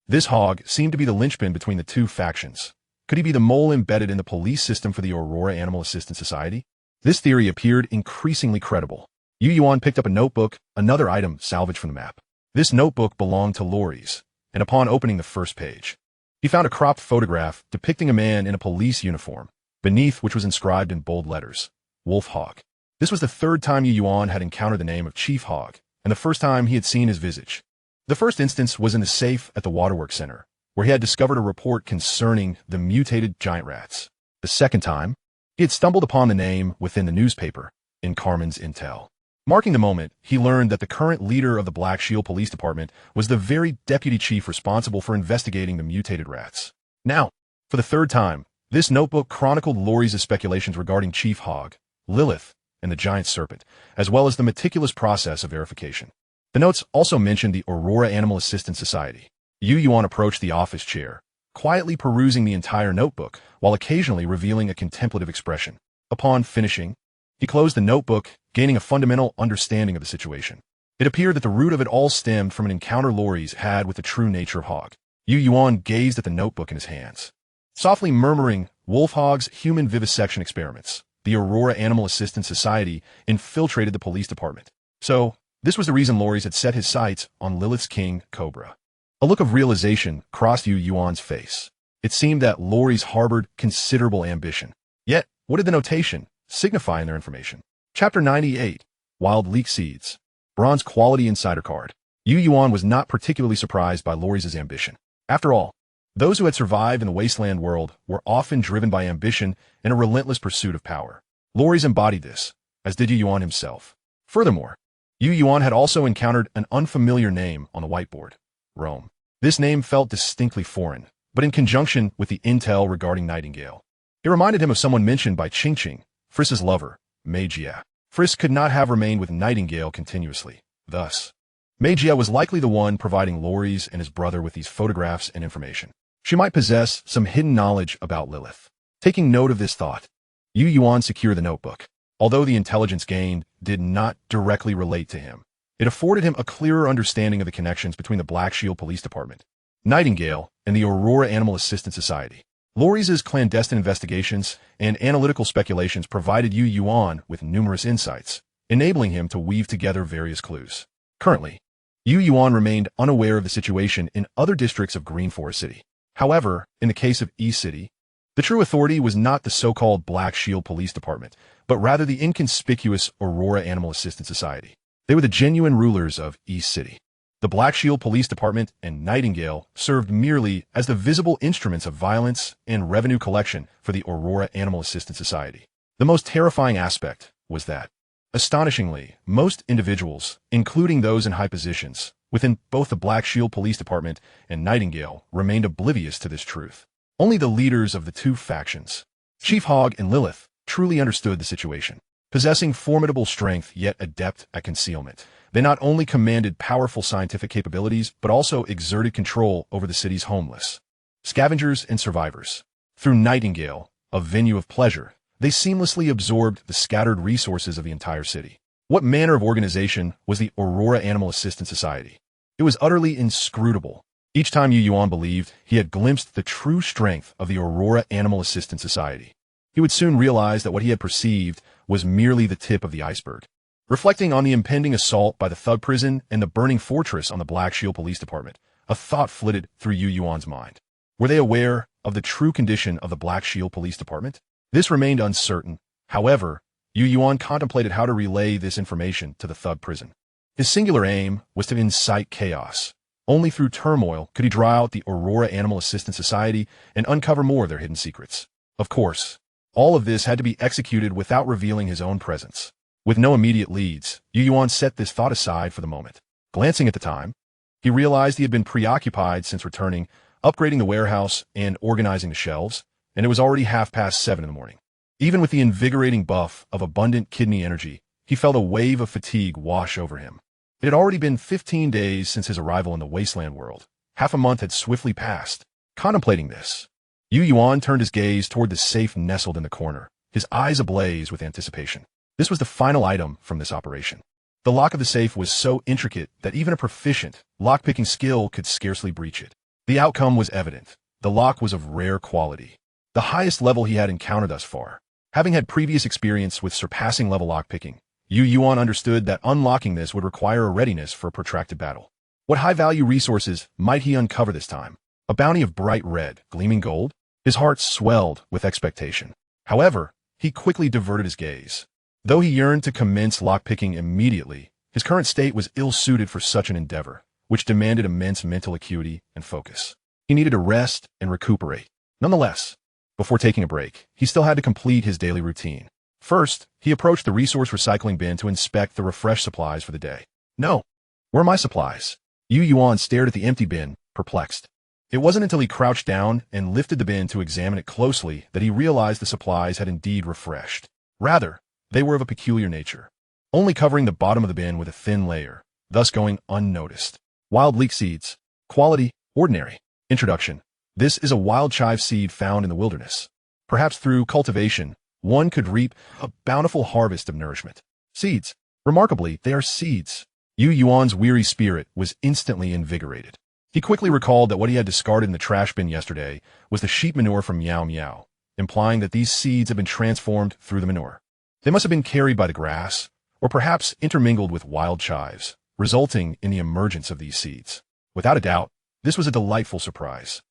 This Hogg seemed to be the linchpin between the two factions. Could he be the mole embedded in the police system for the Aurora Animal Assistance Society? This theory appeared increasingly credible. Yuan picked up a notebook, another item salvaged from the map. This notebook belonged to Lorries, and upon opening the first page, he found a cropped photograph depicting a man in a police uniform, beneath which was inscribed in bold letters, Wolf Hogg. This was the third time Yuan had encountered the name of Chief Hogg, and the first time he had seen his visage. The first instance was in the safe at the Waterworks Center, where he had discovered a report concerning the mutated giant rats. The second time, he had stumbled upon the name within the newspaper, in Carmen's intel. Marking the moment, he learned that the current leader of the Black Shield Police Department was the very deputy chief responsible for investigating the mutated rats. Now, for the third time, this notebook chronicled Lorries' speculations regarding Chief Hogg, Lilith, and the giant serpent, as well as the meticulous process of verification. The notes also mentioned the Aurora Animal Assistance Society. Yuan approached the office chair, quietly perusing the entire notebook, while occasionally revealing a contemplative expression. Upon finishing, he closed the notebook, gaining a fundamental understanding of the situation. It appeared that the root of it all stemmed from an encounter Lorries had with the true nature of Hogg. Yuan gazed at the notebook in his hands, softly murmuring, Wolf Hogg's human vivisection experiments. The Aurora Animal Assistance Society infiltrated the police department. So, this was the reason Lorries had set his sights on Lilith's King Cobra. A look of realization crossed Yuan's face. It seemed that Lorries harbored considerable ambition. Yet, what did the notation signify in their information? Chapter 98, Wild Leek Seeds. Bronze Quality Insider Card. Yuan was not particularly surprised by Lorries' ambition. After all, those who had survived in the Wasteland world were often driven by ambition and a relentless pursuit of power. Lorries embodied this, as did Yuan himself. Furthermore, Yuan had also encountered an unfamiliar name on the whiteboard, Rome. This name felt distinctly foreign, but in conjunction with the intel regarding Nightingale, it reminded him of someone mentioned by Qing, Frisk's lover, Magia. Frisk could not have remained with Nightingale continuously. Thus, Magia was likely the one providing Lorries and his brother with these photographs and information. She might possess some hidden knowledge about Lilith. Taking note of this thought, Yuan secured the notebook. Although the intelligence gained did not directly relate to him, it afforded him a clearer understanding of the connections between the Black Shield Police Department, Nightingale, and the Aurora Animal Assistance Society. Lorries' clandestine investigations and analytical speculations provided Yuan with numerous insights, enabling him to weave together various clues. Currently, Yu Yuan remained unaware of the situation in other districts of Green Forest City. However, in the case of East City, the true authority was not the so-called Black Shield Police Department, but rather the inconspicuous Aurora Animal Assistance Society. They were the genuine rulers of East City. The Black Shield Police Department and Nightingale served merely as the visible instruments of violence and revenue collection for the Aurora Animal Assistance Society. The most terrifying aspect was that, astonishingly, most individuals, including those in high positions, within both the Black Shield Police Department and Nightingale, remained oblivious to this truth. Only the leaders of the two factions, Chief Hogg and Lilith, truly understood the situation. Possessing formidable strength yet adept at concealment, they not only commanded powerful scientific capabilities but also exerted control over the city's homeless, scavengers and survivors. Through Nightingale, a venue of pleasure, they seamlessly absorbed the scattered resources of the entire city. What manner of organization was the Aurora Animal Assistance Society? It was utterly inscrutable. Each time Yu Yuan believed he had glimpsed the true strength of the Aurora Animal Assistance Society, he would soon realize that what he had perceived was merely the tip of the iceberg. Reflecting on the impending assault by the thug prison and the burning fortress on the Black Shield Police Department, a thought flitted through Yu Yuan's mind. Were they aware of the true condition of the Black Shield Police Department? This remained uncertain. However, Yu Yuan contemplated how to relay this information to the thug prison. His singular aim was to incite chaos. Only through turmoil could he draw out the Aurora Animal Assistance Society and uncover more of their hidden secrets. Of course, all of this had to be executed without revealing his own presence. With no immediate leads, Yu Yuan set this thought aside for the moment. Glancing at the time, he realized he had been preoccupied since returning, upgrading the warehouse and organizing the shelves, and it was already 7:30 in the morning. Even with the invigorating buff of abundant kidney energy, he felt a wave of fatigue wash over him. It had already been 15 days since his arrival in the Wasteland world. Half a month had swiftly passed. Contemplating this, Yu Yuan turned his gaze toward the safe nestled in the corner, his eyes ablaze with anticipation. This was the final item from this operation. The lock of the safe was so intricate that even a proficient, lockpicking skill could scarcely breach it. The outcome was evident. The lock was of rare quality, the highest level he had encountered thus far. Having had previous experience with surpassing level lockpicking, Yu Yuan understood that unlocking this would require a readiness for a protracted battle. What high-value resources might he uncover this time? A bounty of bright red, gleaming gold? His heart swelled with expectation. However, he quickly diverted his gaze. Though he yearned to commence lockpicking immediately, his current state was ill-suited for such an endeavor, which demanded immense mental acuity and focus. He needed to rest and recuperate. Nonetheless, before taking a break, he still had to complete his daily routine. First, he approached the resource recycling bin to inspect the refresh supplies for the day. No. Where are my supplies? Yu Yuan stared at the empty bin, perplexed. It wasn't until he crouched down and lifted the bin to examine it closely that he realized the supplies had indeed refreshed. Rather, they were of a peculiar nature, only covering the bottom of the bin with a thin layer, thus going unnoticed. Wild leek seeds. Quality, ordinary. Introduction. This is a wild chive seed found in the wilderness. Perhaps through cultivation, one could reap a bountiful harvest of nourishment. Seeds. Remarkably, they are seeds. Yu Yuan's weary spirit was instantly invigorated. He quickly recalled that what he had discarded in the trash bin yesterday was the sheep manure from Meow Meow, implying that these seeds had been transformed through the manure. They must have been carried by the grass, or perhaps intermingled with wild chives, resulting in the emergence of these seeds. Without a doubt, this was a delightful surprise.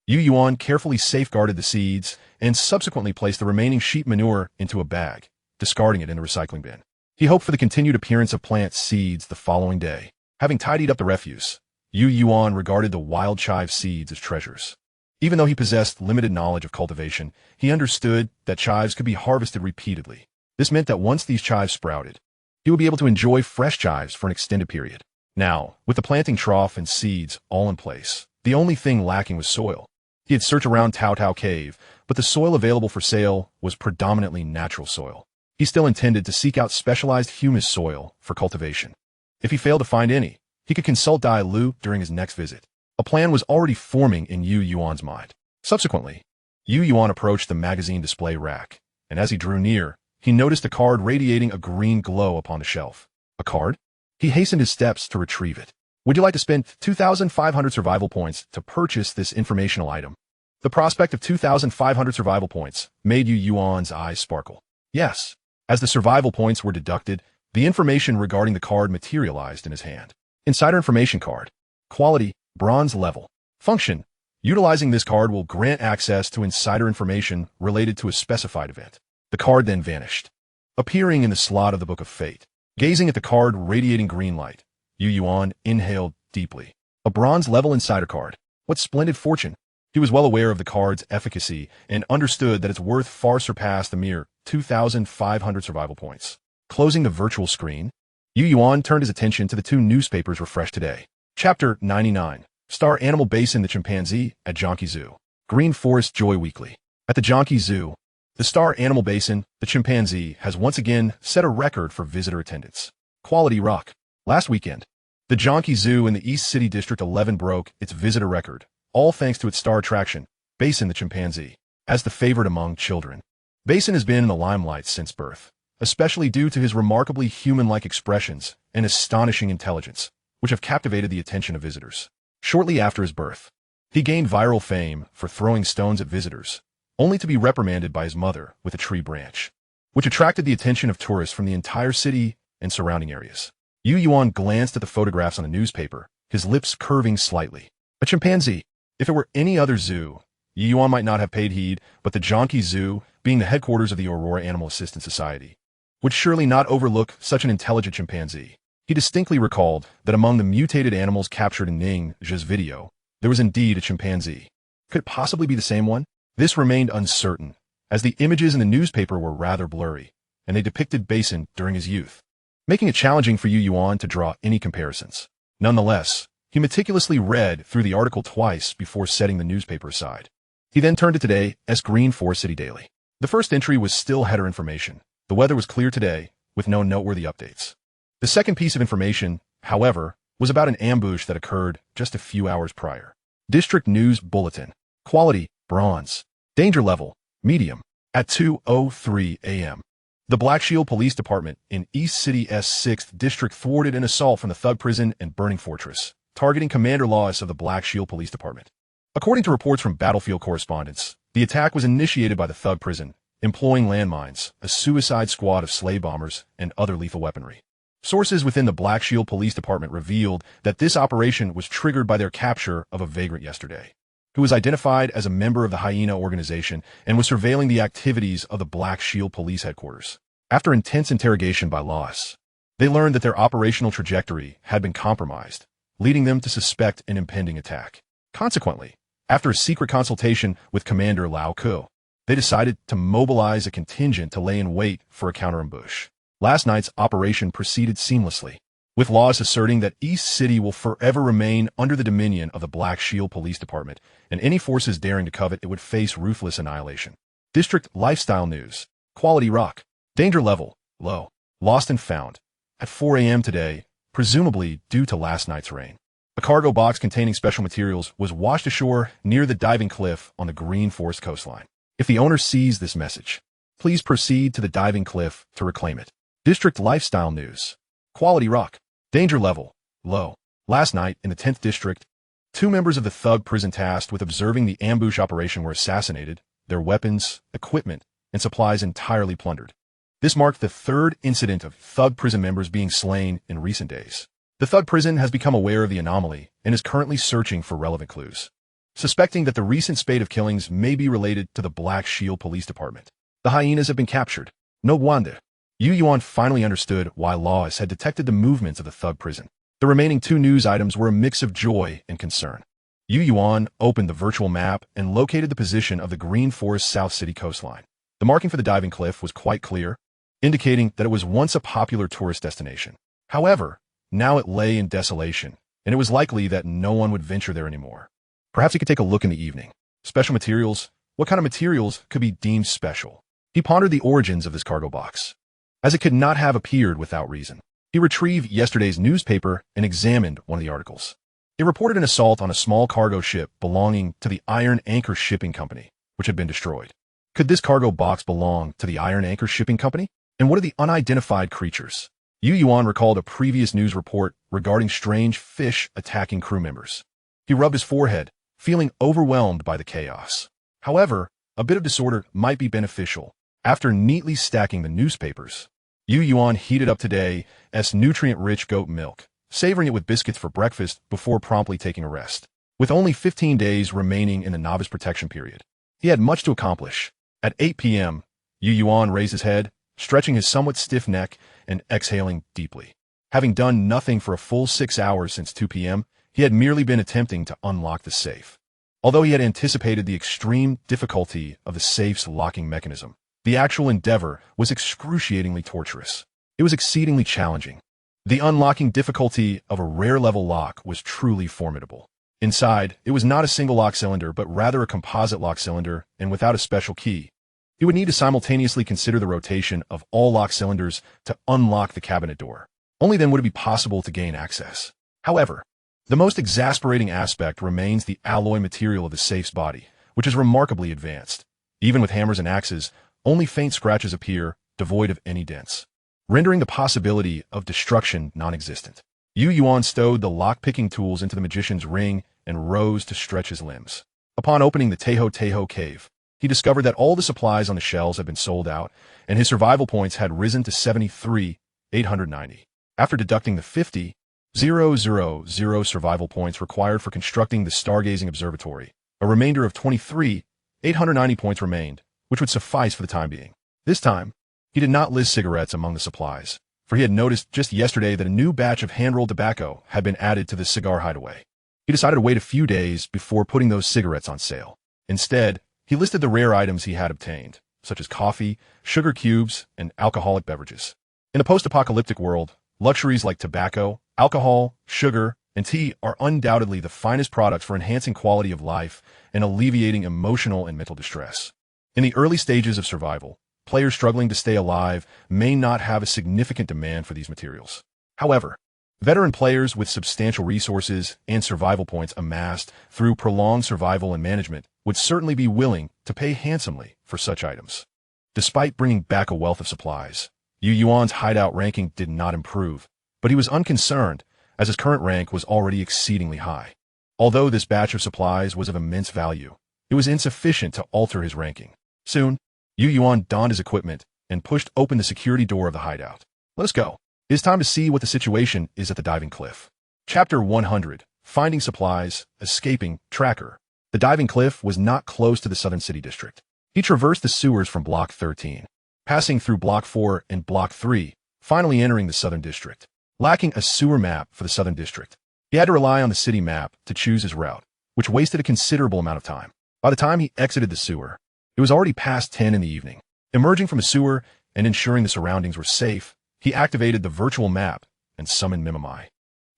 Yu Yuan carefully safeguarded the seeds and subsequently placed the remaining sheep manure into a bag, discarding it in the recycling bin. He hoped for the continued appearance of plant seeds the following day. Having tidied up the refuse, Yu Yuan regarded the wild chive seeds as treasures. Even though he possessed limited knowledge of cultivation, he understood that chives could be harvested repeatedly. This meant that once these chives sprouted, he would be able to enjoy fresh chives for an extended period. Now, with the planting trough and seeds all in place, the only thing lacking was soil. He had searched around Tao Tao Cave, but the soil available for sale was predominantly natural soil. He still intended to seek out specialized humus soil for cultivation. If he failed to find any, he could consult Dai Lu during his next visit. A plan was already forming in Yu Yuan's mind. Subsequently, Yu Yuan approached the magazine display rack, and as he drew near, he noticed a card radiating a green glow upon the shelf. A card? He hastened his steps to retrieve it. Would you like to spend 2,500 survival points to purchase this informational item? The prospect of 2,500 survival points made Yu Yuan's eyes sparkle. Yes. As the survival points were deducted, the information regarding the card materialized in his hand. Insider Information Card. Quality, Bronze level. Function. Utilizing this card will grant access to insider information related to a specified event. The card then vanished, appearing in the slot of the Book of Fate. Gazing at the card radiating green light, Yuan inhaled deeply. A bronze level insider card. What splendid fortune! He was well aware of the card's efficacy and understood that its worth far surpassed the mere 2,500 survival points. Closing the virtual screen, Yuan turned his attention to the two newspapers refreshed today. Chapter 99. Star Animal Basin, the Chimpanzee at Jonki Zoo. Green Forest Joy Weekly. At the Jonki Zoo, the Star Animal Basin, the Chimpanzee, has once again set a record for visitor attendance. Quality rock. Last weekend, the Jonki Zoo in the East City District 11 broke its visitor record, all thanks to its star attraction, Basin the Chimpanzee, as the favorite among children. Basin has been in the limelight since birth, especially due to his remarkably human-like expressions and astonishing intelligence, which have captivated the attention of visitors. Shortly after his birth, he gained viral fame for throwing stones at visitors, only to be reprimanded by his mother with a tree branch, which attracted the attention of tourists from the entire city and surrounding areas. Yuan glanced at the photographs on the newspaper, his lips curving slightly. A chimpanzee. If it were any other zoo, Yuan might not have paid heed, but the Jonki Zoo, being the headquarters of the Aurora Animal Assistance Society, would surely not overlook such an intelligent chimpanzee. He distinctly recalled that among the mutated animals captured in Ning's video, there was indeed a chimpanzee. Could it possibly be the same one? This remained uncertain, as the images in the newspaper were rather blurry, and they depicted Basin during his youth, making it challenging for Yuan to draw any comparisons. Nonetheless, he meticulously read through the article twice before setting the newspaper aside. He then turned to today's Green Forest City Daily. The first entry was still header information. The weather was clear today, with no noteworthy updates. The second piece of information, however, was about an ambush that occurred just a few hours prior. District News Bulletin. Quality, Bronze. Danger level, Medium. At 2:03 a.m. The Black Shield Police Department in East City's 6th District thwarted an assault from the Thug Prison and Burning Fortress, targeting Commander Lawless of the Black Shield Police Department. According to reports from battlefield correspondents, the attack was initiated by the Thug Prison, employing landmines, a suicide squad of sleigh bombers, and other lethal weaponry. Sources within the Black Shield Police Department revealed that this operation was triggered by their capture of a vagrant yesterday, who was identified as a member of the Hyena organization and was surveilling the activities of the Black Shield Police headquarters. After intense interrogation by Lawless, they learned that their operational trajectory had been compromised, leading them to suspect an impending attack. Consequently, after a secret consultation with Commander Lao Ku, they decided to mobilize a contingent to lay in wait for a counter-ambush. Last night's operation proceeded seamlessly, with Lawless asserting that East City will forever remain under the dominion of the Black Shield Police Department, and any forces daring to covet it would face ruthless annihilation. District Lifestyle News. Quality rock. Danger level, low. Lost and found. At 4 a.m. today, presumably due to last night's rain. A cargo box containing special materials was washed ashore near the diving cliff on the Green Forest coastline. If the owner sees this message, please proceed to the diving cliff to reclaim it. District Lifestyle News. Quality rock. Danger level, low. Last night, in the 10th District, 2 members of the Thug Prison tasked with observing the ambush operation were assassinated, their weapons, equipment, and supplies entirely plundered. This marked the 3rd incident of Thug Prison members being slain in recent days. The Thug Prison has become aware of the anomaly and is currently searching for relevant clues, suspecting that the recent spate of killings may be related to the Black Shield Police Department. The hyenas have been captured. No wonder. Yuan finally understood why Lawless had detected the movements of the Thug Prison. The remaining 2 news items were a mix of joy and concern. Yuan opened the virtual map and located the position of the Green Forest South City coastline. The marking for the diving cliff was quite clear, indicating that it was once a popular tourist destination. However, now it lay in desolation, and it was likely that no one would venture there anymore. Perhaps he could take a look in the evening. Special materials? What kind of materials could be deemed special? He pondered the origins of this cargo box, as it could not have appeared without reason. He retrieved yesterday's newspaper and examined one of the articles. It reported an assault on a small cargo ship belonging to the Iron Anchor Shipping Company, which had been destroyed. Could this cargo box belong to the Iron Anchor Shipping Company? And what are the unidentified creatures? Yuan recalled a previous news report regarding strange fish attacking crew members. He rubbed his forehead, feeling overwhelmed by the chaos. However, a bit of disorder might be beneficial. After neatly stacking the newspapers, Yuan heated up today's nutrient-rich goat milk, savoring it with biscuits for breakfast before promptly taking a rest. With only 15 days remaining in the novice protection period, he had much to accomplish. At 8 p.m., Yuan raised his head, stretching his somewhat stiff neck and exhaling deeply. Having done nothing for a full 6 hours since 2 p.m., he had merely been attempting to unlock the safe. Although he had anticipated the extreme difficulty of the safe's locking mechanism, the actual endeavor was excruciatingly torturous. It was exceedingly challenging. The unlocking difficulty of a rare-level lock was truly formidable. Inside, it was not a single lock cylinder, but rather a composite lock cylinder, and without a special key. He would need to simultaneously consider the rotation of all lock cylinders to unlock the cabinet door. Only then would it be possible to gain access. However, the most exasperating aspect remains the alloy material of the safe's body, which is remarkably advanced. Even with hammers and axes, only faint scratches appear, devoid of any dents, rendering the possibility of destruction non-existent. Yuan stowed the lock-picking tools into the magician's ring and rose to stretch his limbs. Upon opening the Teho cave, he discovered that all the supplies on the shelves had been sold out, and his survival points had risen to 73,890. After deducting the 50,000 survival points required for constructing the stargazing observatory, a remainder of 23,890 points remained, which would suffice for the time being. This time, he did not list cigarettes among the supplies, for he had noticed just yesterday that a new batch of hand-rolled tobacco had been added to the cigar hideaway. He decided to wait a few days before putting those cigarettes on sale. Instead, he listed the rare items he had obtained, such as coffee, sugar cubes, and alcoholic beverages. In a post-apocalyptic world, luxuries like tobacco, alcohol, sugar, and tea are undoubtedly the finest products for enhancing quality of life and alleviating emotional and mental distress. In the early stages of survival, players struggling to stay alive may not have a significant demand for these materials. However, veteran players with substantial resources and survival points amassed through prolonged survival and management would certainly be willing to pay handsomely for such items. Despite bringing back a wealth of supplies, Yuan's hideout ranking did not improve, but he was unconcerned as his current rank was already exceedingly high. Although this batch of supplies was of immense value, it was insufficient to alter his ranking. Soon, Yuan donned his equipment and pushed open the security door of the hideout. Let us go. It is time to see what the situation is at the diving cliff. Chapter 100, Finding Supplies, Escaping, Tracker. The diving cliff was not close to the southern city district. He traversed the sewers from Block 13, passing through Block 4 and Block 3, finally entering the southern district. Lacking a sewer map for the southern district, he had to rely on the city map to choose his route, which wasted a considerable amount of time. By the time he exited the sewer, it was already past 10 in the evening. Emerging from the sewer and ensuring the surroundings were safe, he activated the virtual map and summoned Mimimai.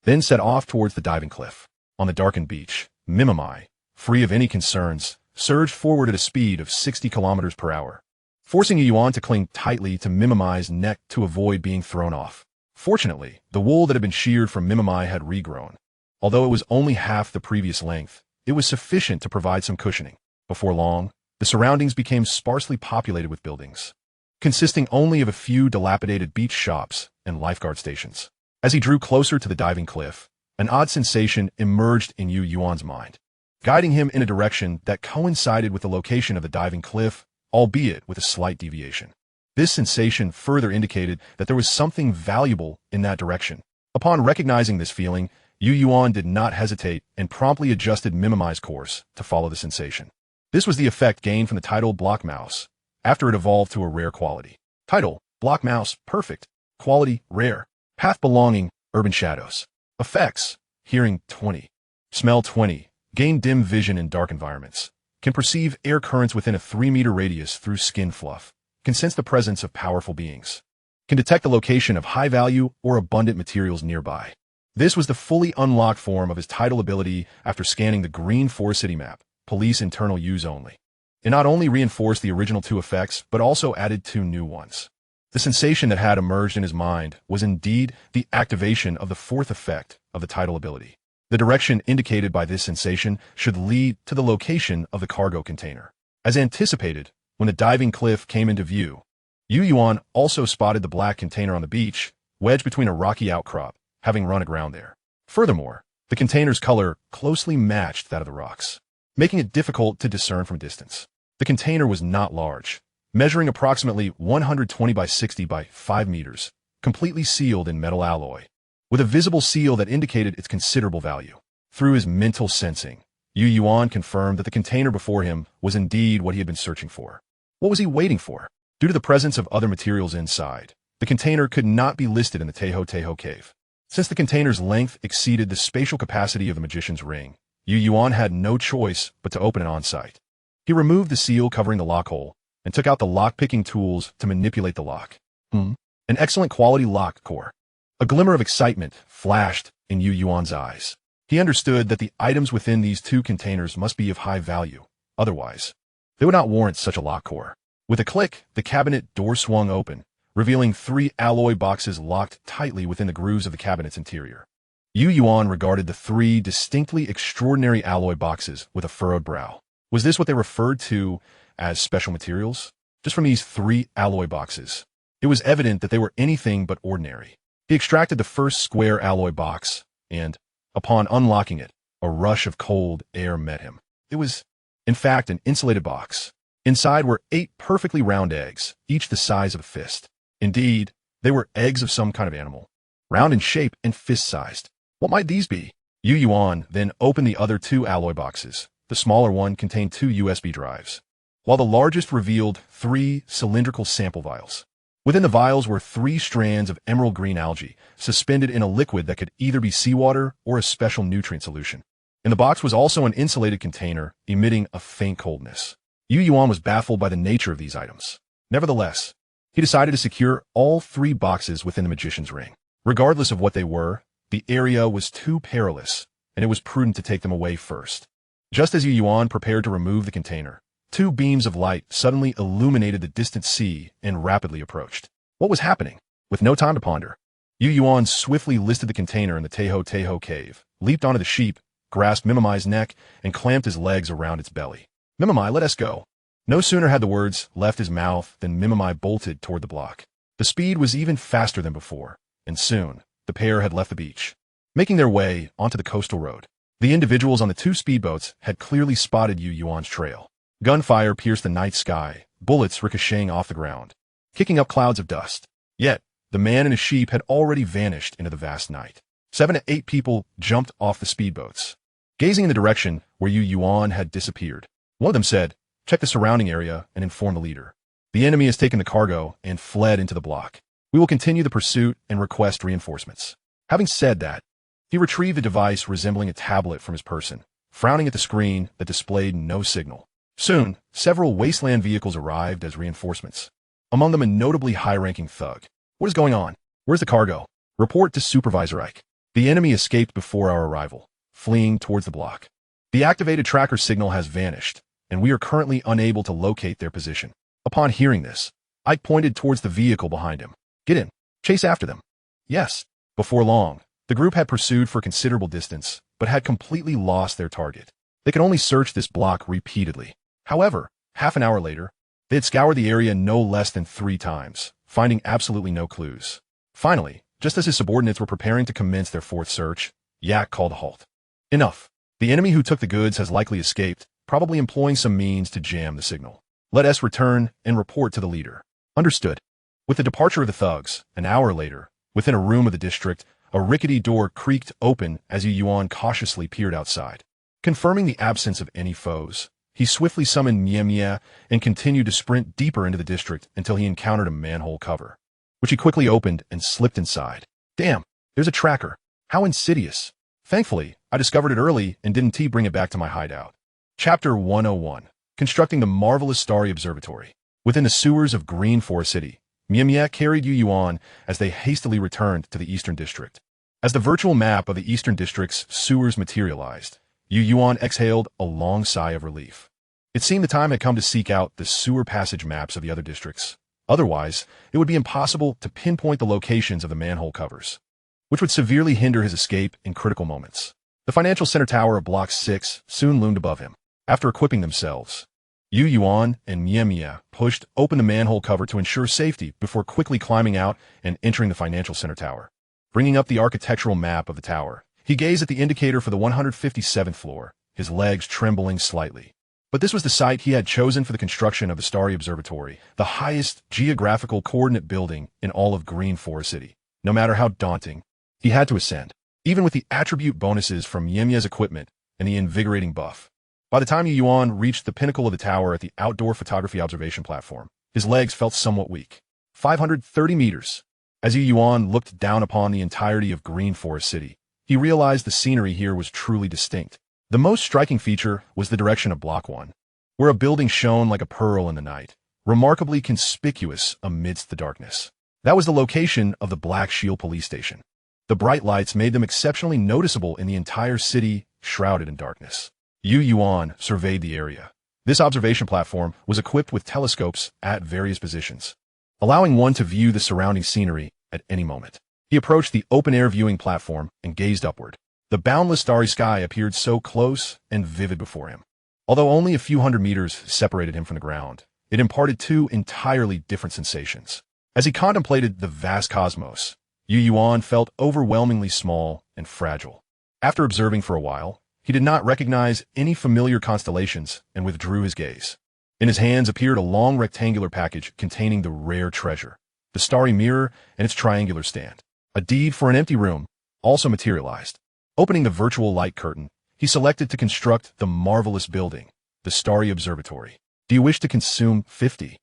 Then set off towards the diving cliff. On the darkened beach, Mimimai, free of any concerns, surged forward at a speed of 60 kilometers per hour, forcing Yuan to cling tightly to Mimimai's neck to avoid being thrown off. Fortunately, the wool that had been sheared from Mimimai had regrown. Although it was only half the previous length, it was sufficient to provide some cushioning. Before long, the surroundings became sparsely populated with buildings, consisting only of a few dilapidated beach shops and lifeguard stations. As he drew closer to the diving cliff, an odd sensation emerged in Yuan's mind, guiding him in a direction that coincided with the location of the diving cliff, albeit with a slight deviation. This sensation further indicated that there was something valuable in that direction. Upon recognizing this feeling, Yuan did not hesitate and promptly adjusted Mimimai's course to follow the sensation. This was the effect gained from the title Block Mouse, after it evolved to a rare quality. Title, Block Mouse, Perfect. Quality, Rare. Path Belonging, Urban Shadows. Effects, Hearing 20. Smell 20. Gain dim vision in dark environments. Can perceive air currents within a 3-meter radius through skin fluff. Can sense the presence of powerful beings. Can detect the location of high-value or abundant materials nearby. This was the fully unlocked form of his title ability after scanning the green 4-city map, Police Internal Use Only. It not only reinforced the original 2 effects, but also added 2 new ones. The sensation that had emerged in his mind was indeed the activation of the 4th effect of the title ability. The direction indicated by this sensation should lead to the location of the cargo container. As anticipated, when the diving cliff came into view, Yuan also spotted the black container on the beach, wedged between a rocky outcrop, having run aground there. Furthermore, the container's color closely matched that of the rocks, making it difficult to discern from a distance. The container was not large, measuring approximately 120 by 60 by 5 meters, completely sealed in metal alloy. with a visible seal that indicated its considerable value. Through his mental sensing, Yuan confirmed that the container before him was indeed what he had been searching for. What was he waiting for? Due to the presence of other materials inside, the container could not be listed in the Teho cave. Since the container's length exceeded the spatial capacity of the magician's ring, Yuan had no choice but to open it on-site. He removed the seal covering the lock hole and took out the lock-picking tools to manipulate the lock. An excellent quality lock core. A glimmer of excitement flashed in Yuan's eyes. He understood that the items within these two containers must be of high value. Otherwise, they would not warrant such a lock core. With a click, the cabinet door swung open, revealing 3 alloy boxes locked tightly within the grooves of the cabinet's interior. Yuan regarded the 3 distinctly extraordinary alloy boxes with a furrowed brow. Was this what they referred to as special materials? Just from these 3 alloy boxes, it was evident that they were anything but ordinary. He extracted the first square alloy box, and, upon unlocking it, a rush of cold air met him. It was, in fact, an insulated box. Inside were 8 perfectly round eggs, each the size of a fist. Indeed, they were eggs of some kind of animal, round in shape and fist-sized. What might these be? Yuan then opened the other 2 alloy boxes. The smaller one contained 2 USB drives, while the largest revealed 3 cylindrical sample vials. Within the vials were 3 strands of emerald green algae, suspended in a liquid that could either be seawater or a special nutrient solution. In the box was also an insulated container, emitting a faint coldness. Yuan was baffled by the nature of these items. Nevertheless, he decided to secure all 3 boxes within the magician's ring. Regardless of what they were, the area was too perilous, and it was prudent to take them away first. Just as Yuan prepared to remove the container, 2 beams of light suddenly illuminated the distant sea and rapidly approached. What was happening? With no time to ponder, Yuan swiftly listed the container in the Teho cave, leaped onto the sheep, grasped Mimimai's neck, and clamped his legs around its belly. "Mimimai, let us go." No sooner had the words left his mouth than Mimimai bolted toward the block. The speed was even faster than before, and soon the pair had left the beach, making their way onto the coastal road. The individuals on the 2 speedboats had clearly spotted Yuan's trail. Gunfire pierced the night sky, bullets ricocheting off the ground, kicking up clouds of dust. Yet, the man and his sheep had already vanished into the vast night. 7 to 8 people jumped off the speedboats, gazing in the direction where Yuan had disappeared. One of them said, "Check the surrounding area and inform the leader. The enemy has taken the cargo and fled into the block. We will continue the pursuit and request reinforcements." Having said that, he retrieved a device resembling a tablet from his person, frowning at the screen that displayed no signal. Soon, several Wasteland vehicles arrived as reinforcements, among them a notably high-ranking thug. "What is going on? Where's the cargo? Report to Supervisor Ike." "The enemy escaped before our arrival, fleeing towards the block. The activated tracker signal has vanished, and we are currently unable to locate their position." Upon hearing this, Ike pointed towards the vehicle behind him. "Get in. Chase after them." Yes. Before long, the group had pursued for a considerable distance, but had completely lost their target. They could only search this block repeatedly. However, half an hour later, they had scoured the area no less than 3 times, finding absolutely no clues. Finally, just as his subordinates were preparing to commence their 4th search, Yak called a halt. "Enough. The enemy who took the goods has likely escaped, probably employing some means to jam the signal. Let us return and report to the leader." "Understood." With the departure of the thugs, an hour later, within a room of the district, a rickety door creaked open as Yuan cautiously peered outside. Confirming the absence of any foes, he swiftly summoned Mia and continued to sprint deeper into the district until he encountered a manhole cover, which he quickly opened and slipped inside. "Damn, there's a tracker. How insidious. Thankfully, I discovered it early and didn't bring it back to my hideout." Chapter 101. Constructing the marvelous starry observatory. Within the sewers of Green Forest City, Mia carried Yuan as they hastily returned to the Eastern District. As the virtual map of the Eastern District's sewers materialized, Yuan exhaled a long sigh of relief. It seemed the time had come to seek out the sewer passage maps of the other districts. Otherwise, it would be impossible to pinpoint the locations of the manhole covers, which would severely hinder his escape in critical moments. The financial center tower of Block 6 soon loomed above him. After equipping themselves, Yuan and Mia pushed open the manhole cover to ensure safety before quickly climbing out and entering the financial center tower. Bringing up the architectural map of the tower, he gazed at the indicator for the 157th floor, his legs trembling slightly. But this was the site he had chosen for the construction of the Starry Observatory, the highest geographical coordinate building in all of Green Forest City. No matter how daunting, He had to ascend, even with the attribute bonuses from Yemya's equipment and the invigorating buff. By the time Yuan reached the pinnacle of the tower at the outdoor photography observation platform, his legs felt somewhat weak. 530 meters. As Yuan looked down upon the entirety of Green Forest City, he realized the scenery here was truly distinct. The most striking feature was the direction of Block 1, where a building shone like a pearl in the night, remarkably conspicuous amidst the darkness. That was the location of the Black Shield police station. The bright lights made them exceptionally noticeable in the entire city, shrouded in darkness. Yuan surveyed the area. This observation platform was equipped with telescopes at various positions, allowing one to view the surrounding scenery at any moment. He approached the open-air viewing platform and gazed upward. The boundless starry sky appeared so close and vivid before him. Although only a few hundred meters separated him from the ground, it imparted two entirely different sensations. As he contemplated the vast cosmos, Yuan felt overwhelmingly small and fragile. After observing for a while, he did not recognize any familiar constellations and withdrew his gaze. In his hands appeared a long rectangular package containing the rare treasure, the starry mirror and its triangular stand. A deed for an empty room also materialized. Opening the virtual light curtain, he selected to construct the marvelous building, the Starry Observatory. Do you wish to consume 50,000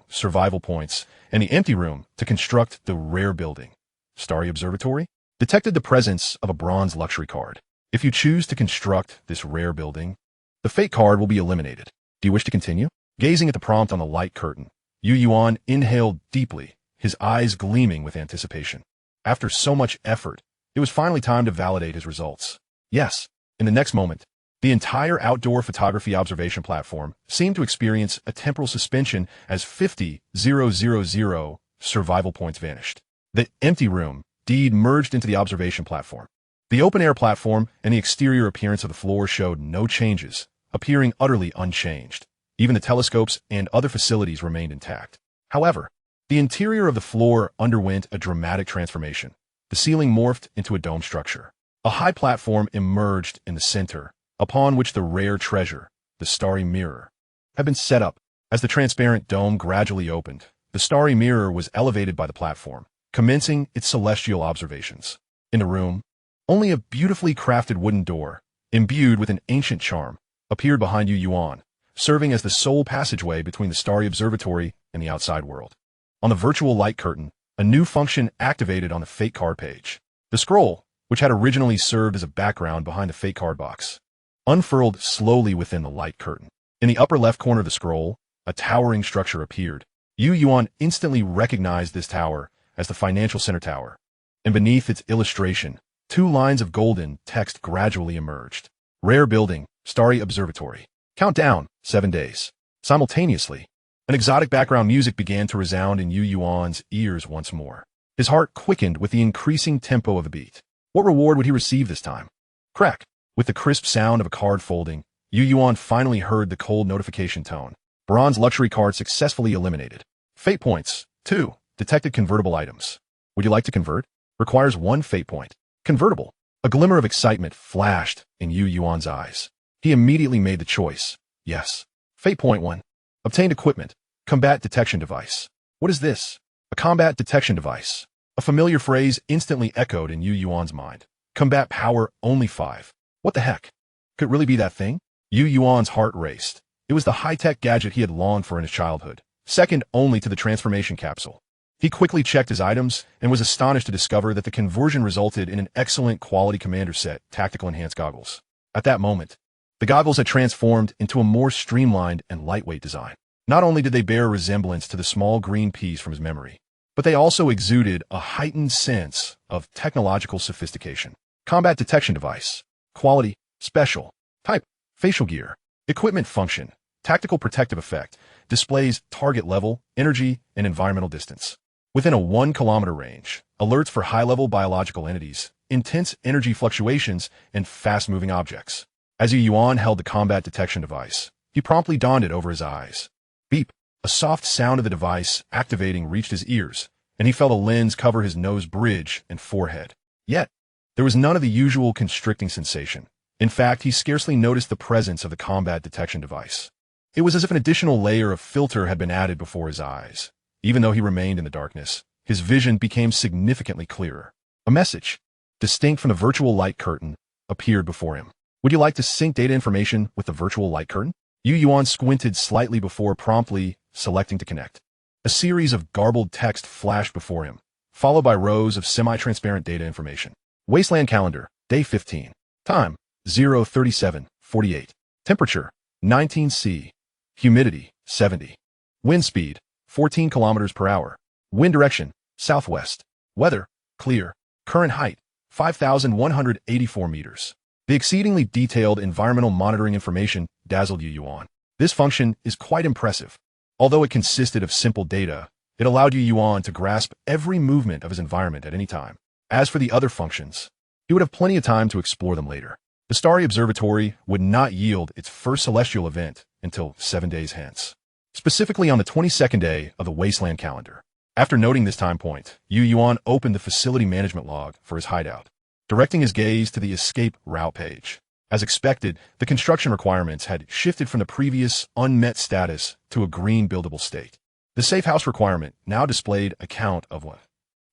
survival points and the empty room to construct the rare building, Starry Observatory? Detected the presence of a bronze luxury card. If you choose to construct this rare building, the fate card will be eliminated. Do you wish to continue? Gazing at the prompt on the light curtain, Yuan inhaled deeply, his eyes gleaming with anticipation. After so much effort, it was finally time to validate his results. Yes, in the next moment, the entire outdoor photography observation platform seemed to experience a temporal suspension as 50,000 survival points vanished. The empty room deed merged into the observation platform. The open-air platform and the exterior appearance of the floor showed no changes, appearing utterly unchanged. Even the telescopes and other facilities remained intact. However, the interior of the floor underwent a dramatic transformation. The ceiling morphed into a dome structure. A high platform emerged in the center, upon which the rare treasure, the starry mirror, had been set up. As the transparent dome gradually opened, the starry mirror was elevated by the platform, commencing its celestial observations. In the room, only a beautifully crafted wooden door, imbued with an ancient charm, appeared behind Yuan, serving as the sole passageway between the Starry Observatory and the outside world. On the virtual light curtain, a new function activated on the fate card page. The scroll, which had originally served as a background behind the fate card box, unfurled slowly within the light curtain. In the upper left corner of the scroll, a towering structure appeared. Yuan instantly recognized this tower as the Financial Center Tower, and beneath its illustration, two lines of golden text gradually emerged. Rare building, Starry Observatory. Countdown, 7 days. Simultaneously, an exotic background music began to resound in Yuan's ears once more. His heart quickened with the increasing tempo of the beat. What reward would he receive this time? Crack! With the crisp sound of a card folding, Yuan finally heard the cold notification tone. Bronze luxury card successfully eliminated. Fate points, 2. Detected convertible items. Would you like to convert? Requires 1 fate point. Convertible. A glimmer of excitement flashed in Yuan's eyes. He immediately made the choice. Yes. Fate point 1. Obtained equipment. Combat detection device. What is this? A combat detection device. A familiar phrase instantly echoed in Yuan's mind. Combat power only 5. What the heck? Could it really be that thing? Yuan's heart raced. It was the high-tech gadget he had longed for in his childhood, second only to the transformation capsule. He quickly checked his items and was astonished to discover that the conversion resulted in an excellent quality commander set, tactical enhanced goggles. At that moment, the goggles had transformed into a more streamlined and lightweight design. Not only did they bear a resemblance to the small green piece from his memory, but they also exuded a heightened sense of technological sophistication. Combat detection device. Quality, special. Type, facial gear. Equipment function, tactical protective effect. Displays target level, energy, and environmental distance. Within a 1-kilometer range, alerts for high-level biological entities, intense energy fluctuations, and fast-moving objects. As Yuan held the combat detection device, he promptly donned it over his eyes. Beep! A soft sound of the device activating reached his ears, and he felt a lens cover his nose bridge and forehead. Yet, there was none of the usual constricting sensation. In fact, he scarcely noticed the presence of the combat detection device. It was as if an additional layer of filter had been added before his eyes. Even though he remained in the darkness, his vision became significantly clearer. A message, distinct from the virtual light curtain, appeared before him. Would you like to sync data information with the virtual light curtain? Yuan squinted slightly before promptly selecting to connect. A series of garbled text flashed before him, followed by rows of semi-transparent data information. Wasteland calendar, day 15. Time, 0:37:48. Temperature, 19 C. Humidity, 70. Wind speed, 14 kilometers per hour. Wind direction, southwest. Weather, clear. Current height, 5,184 meters. The exceedingly detailed environmental monitoring information dazzled Yuan. This function is quite impressive. Although it consisted of simple data, it allowed Yuan to grasp every movement of his environment at any time. As for the other functions, he would have plenty of time to explore them later. The starry observatory would not yield its first celestial event until 7 days hence, specifically on the 22nd day of the Wasteland calendar. After noting this time point, Yuan opened the facility management log for his hideout, directing his gaze to the escape route page. As expected, the construction requirements had shifted from the previous unmet status to a green buildable state. The safe house requirement now displayed a count of 1.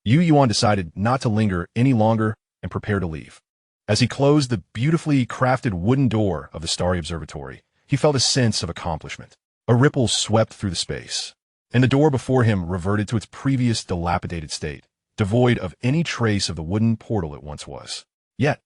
Yuan decided not to linger any longer and prepared to leave. As he closed the beautifully crafted wooden door of the starry observatory, he felt a sense of accomplishment. A ripple swept through the space, and the door before him reverted to its previous dilapidated state, devoid of any trace of the wooden portal it once was. Yet,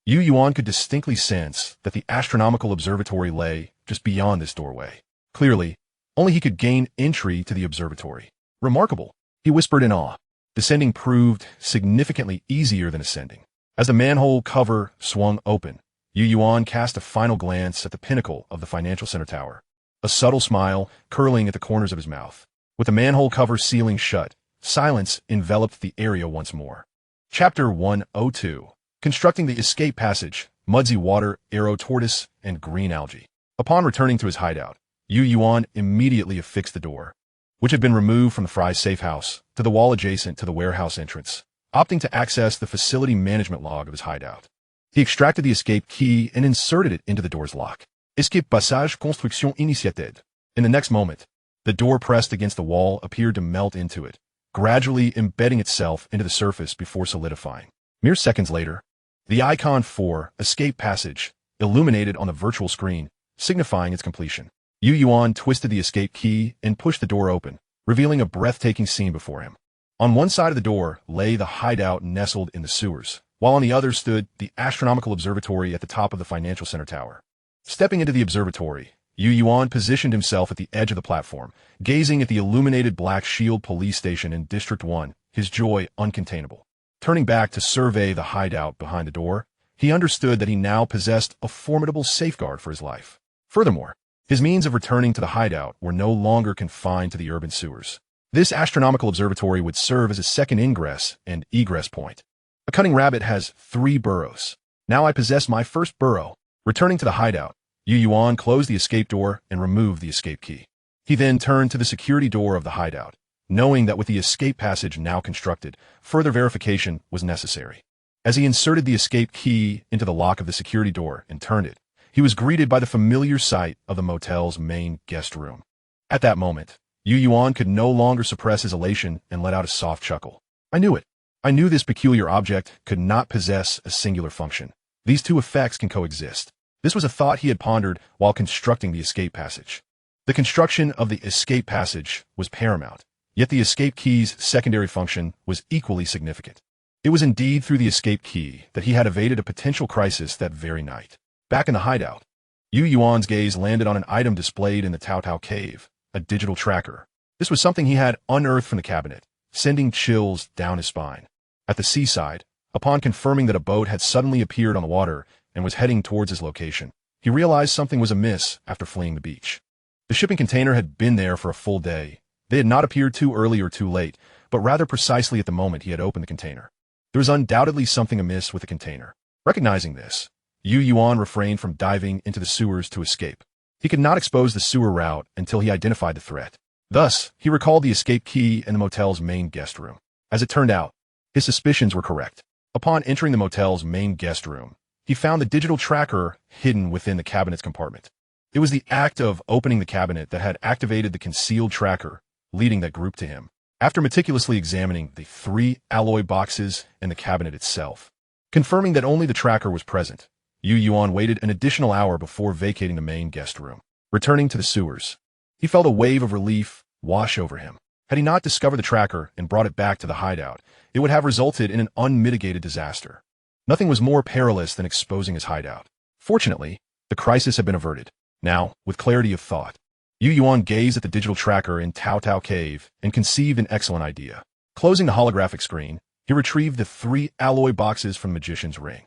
Yuan could distinctly sense that the astronomical observatory lay just beyond this doorway. Clearly, only he could gain entry to the observatory. Remarkable, he whispered in awe. Descending proved significantly easier than ascending. As the manhole cover swung open, Yuan cast a final glance at the pinnacle of the financial center tower, a subtle smile curling at the corners of his mouth. With the manhole cover sealing shut, silence enveloped the area once more. Chapter 102. Constructing the escape passage, Mudsy Water, Arrow Tortoise, and Green Algae. Upon returning to his hideout, Yuan immediately affixed the door, which had been removed from the Fry's safe house, to the wall adjacent to the warehouse entrance, opting to access the facility management log of his hideout. He extracted the escape key and inserted it into the door's lock. Escape passage construction initiated. In the next moment, the door pressed against the wall appeared to melt into it, gradually embedding itself into the surface before solidifying. Mere seconds later, the icon for escape passage illuminated on the virtual screen, signifying its completion. Yuan twisted the escape key and pushed the door open, revealing a breathtaking scene before him. On one side of the door lay the hideout nestled in the sewers, while on the other stood the astronomical observatory at the top of the financial center tower. Stepping into the observatory, Yuan positioned himself at the edge of the platform, gazing at the illuminated Black Shield police station in District 1, his joy uncontainable. Turning back to survey the hideout behind the door, he understood that he now possessed a formidable safeguard for his life. Furthermore, his means of returning to the hideout were no longer confined to the urban sewers. This astronomical observatory would serve as a second ingress and egress point. A cunning rabbit has 3 burrows. Now I possess my first burrow. Returning to the hideout, Yuan closed the escape door and removed the escape key. He then turned to the security door of the hideout, knowing that with the escape passage now constructed, further verification was necessary. As he inserted the escape key into the lock of the security door and turned it, he was greeted by the familiar sight of the motel's main guest room. At that moment, Yuan could no longer suppress his elation and let out a soft chuckle. I knew it. I knew this peculiar object could not possess a singular function. These two effects can coexist. This was a thought he had pondered while constructing the escape passage. The construction of the escape passage was paramount, yet the escape key's secondary function was equally significant. It was indeed through the escape key that he had evaded a potential crisis that very night. Back in the hideout, Yuan's gaze landed on an item displayed in the Tao Tao cave, a digital tracker. This was something he had unearthed from the cabinet, sending chills down his spine. At the seaside, upon confirming that a boat had suddenly appeared on the water and was heading towards his location, he realized something was amiss after fleeing the beach. The shipping container had been there for a full day. They had not appeared too early or too late, but rather precisely at the moment he had opened the container. There was undoubtedly something amiss with the container. Recognizing this, Yuan refrained from diving into the sewers to escape. He could not expose the sewer route until he identified the threat. Thus, he recalled the escape key in the motel's main guest room. As it turned out, his suspicions were correct. Upon entering the motel's main guest room, he found the digital tracker hidden within the cabinet's compartment. It was the act of opening the cabinet that had activated the concealed tracker, leading that group to him. After meticulously examining the 3 alloy boxes and the cabinet itself, confirming that only the tracker was present, Yuan waited an additional hour before vacating the main guest room. Returning to the sewers, he felt a wave of relief wash over him. Had he not discovered the tracker and brought it back to the hideout, it would have resulted in an unmitigated disaster. Nothing was more perilous than exposing his hideout. Fortunately, the crisis had been averted. Now, with clarity of thought, Yuan gazed at the digital tracker in Tao Tao Cave and conceived an excellent idea. Closing the holographic screen, he retrieved the 3 alloy boxes from the Magician's Ring.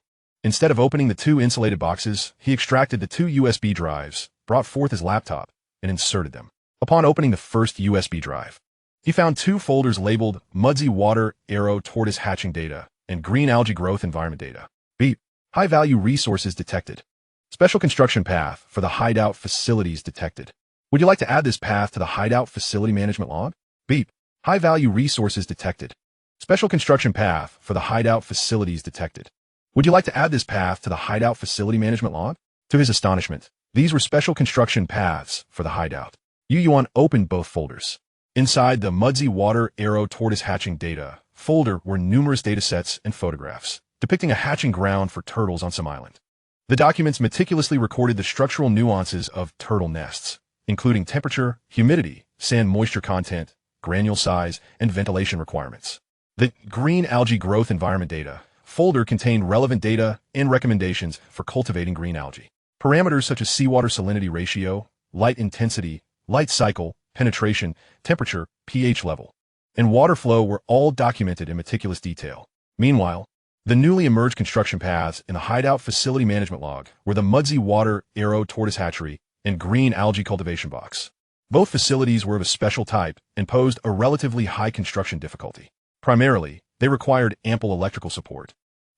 Instead of opening the 2 insulated boxes, he extracted the 2 USB drives, brought forth his laptop, and inserted them. Upon opening the first USB drive, he found 2 folders labeled Muddy Water Arrow Tortoise Hatching Data and Green Algae Growth Environment Data. Beep. High-value resources detected. Special construction path for the hideout facilities detected. Would you like to add this path to the hideout facility management log? Beep. High-value resources detected. Special construction path for the hideout facilities detected. Would you like to add this path to the hideout facility management log? To his astonishment, these were special construction paths for the hideout. Yuan opened both folders. Inside the Muddy Water Arrow Tortoise Hatching Data folder were numerous datasets and photographs, depicting a hatching ground for turtles on some island. The documents meticulously recorded the structural nuances of turtle nests, including temperature, humidity, sand moisture content, granule size, and ventilation requirements. The Green Algae Growth Environment Data folder contained relevant data and recommendations for cultivating green algae. Parameters such as seawater salinity ratio, light intensity, light cycle, penetration, temperature, pH level, and water flow were all documented in meticulous detail. Meanwhile, the newly emerged construction paths in the hideout facility management log were the Muddy Water Arrow Tortoise Hatchery and Green Algae Cultivation Box. Both facilities were of a special type and posed a relatively high construction difficulty. Primarily, they required ample electrical support,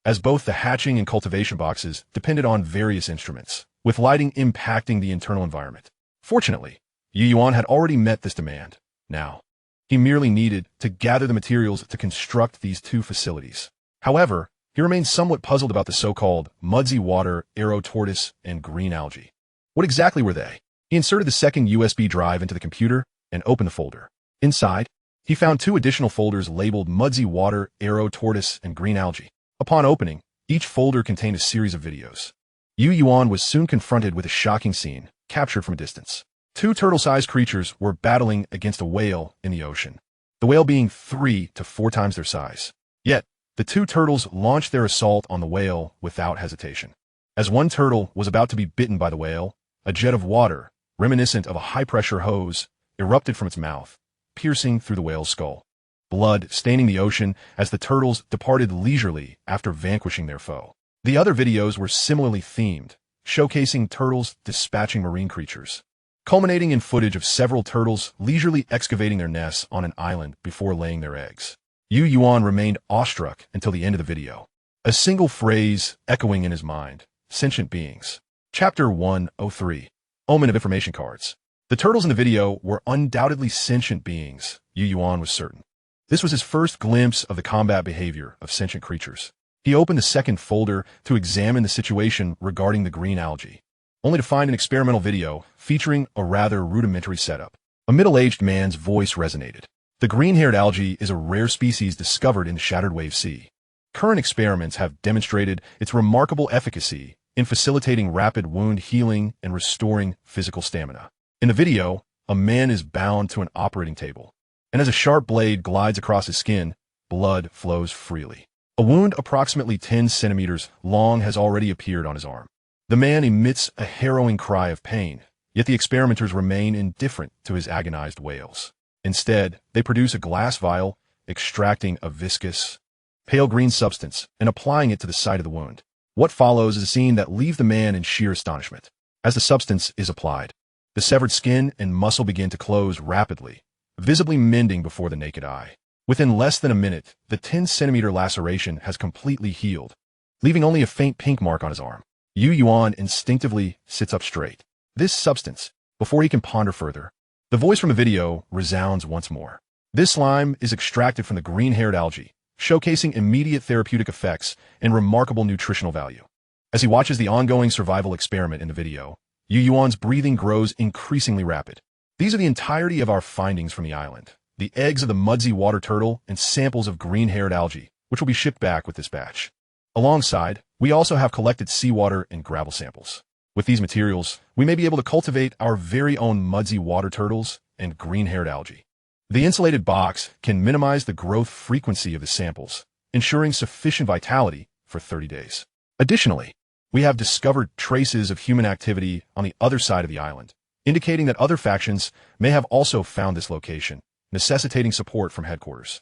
as both the hatching and cultivation boxes depended on various instruments, with lighting impacting the internal environment. Fortunately, Yuan had already met this demand. Now, he merely needed to gather the materials to construct these 2 facilities. However, he remained somewhat puzzled about the so-called Muddy Water Arrow Tortoise and Green Algae. What exactly were they? He inserted the second USB drive into the computer and opened the folder. Inside, he found 2 additional folders labeled Muddy Water Arrow Tortoise and Green Algae. Upon opening, each folder contained a series of videos. Yuan was soon confronted with a shocking scene, captured from a distance. 2 turtle-sized creatures were battling against a whale in the ocean, the whale being 3 to 4 times their size. Yet, the 2 turtles launched their assault on the whale without hesitation. As one turtle was about to be bitten by the whale, a jet of water, reminiscent of a high-pressure hose, erupted from its mouth, piercing through the whale's skull. Blood staining the ocean as the turtles departed leisurely after vanquishing their foe. The other videos were similarly themed, showcasing turtles dispatching marine creatures, culminating in footage of several turtles leisurely excavating their nests on an island before laying their eggs. Yuan remained awestruck until the end of the video. A single phrase echoing in his mind: sentient beings. Chapter 103. Omen of Information Cards. The turtles in the video were undoubtedly sentient beings, Yuan was certain. This was his first glimpse of the combat behavior of sentient creatures. He opened the second folder to examine the situation regarding the green algae, only to find an experimental video featuring a rather rudimentary setup. A middle-aged man's voice resonated. The green-haired algae is a rare species discovered in the Shattered Wave Sea. Current experiments have demonstrated its remarkable efficacy in facilitating rapid wound healing and restoring physical stamina. In the video, a man is bound to an operating table, and as a sharp blade glides across his skin, blood flows freely. A wound approximately 10 centimeters long has already appeared on his arm. The man emits a harrowing cry of pain, yet the experimenters remain indifferent to his agonized wails. Instead, they produce a glass vial, extracting a viscous, pale green substance and applying it to the site of the wound. What follows is a scene that leaves the man in sheer astonishment. As the substance is applied, the severed skin and muscle begin to close rapidly, visibly mending before the naked eye. Within less than a minute, the 10-centimeter laceration has completely healed, leaving only a faint pink mark on his arm. Yuan instinctively sits up straight. This substance, before he can ponder further, the voice from the video resounds once more. This slime is extracted from the green-haired algae, showcasing immediate therapeutic effects and remarkable nutritional value. As he watches the ongoing survival experiment in the video, Yuan's breathing grows increasingly rapid. These are the entirety of our findings from the island, the eggs of the mudzy water turtle, and samples of green-haired algae, which will be shipped back with this batch. Alongside, we also have collected seawater and gravel samples. With these materials, we may be able to cultivate our very own mudzy water turtles and green-haired algae. The insulated box can minimize the growth frequency of the samples, ensuring sufficient vitality for 30 days. Additionally, we have discovered traces of human activity on the other side of the island, indicating that other factions may have also found this location, necessitating support from headquarters.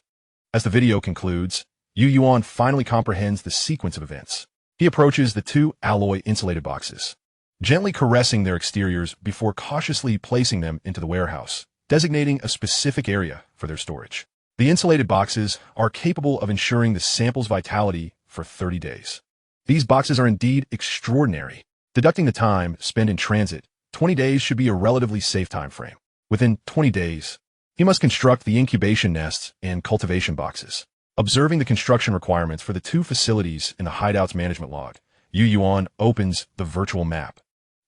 As the video concludes, Yuan finally comprehends the sequence of events. He approaches the two alloy insulated boxes, gently caressing their exteriors before cautiously placing them into the warehouse, designating a specific area for their storage. The insulated boxes are capable of ensuring the sample's vitality for 30 days. These boxes are indeed extraordinary. Deducting the time spent in transit, 20 days should be a relatively safe time frame. Within 20 days, he must construct the incubation nests and cultivation boxes. Observing the construction requirements for the two facilities in the hideout's management log, Yuan opens the virtual map,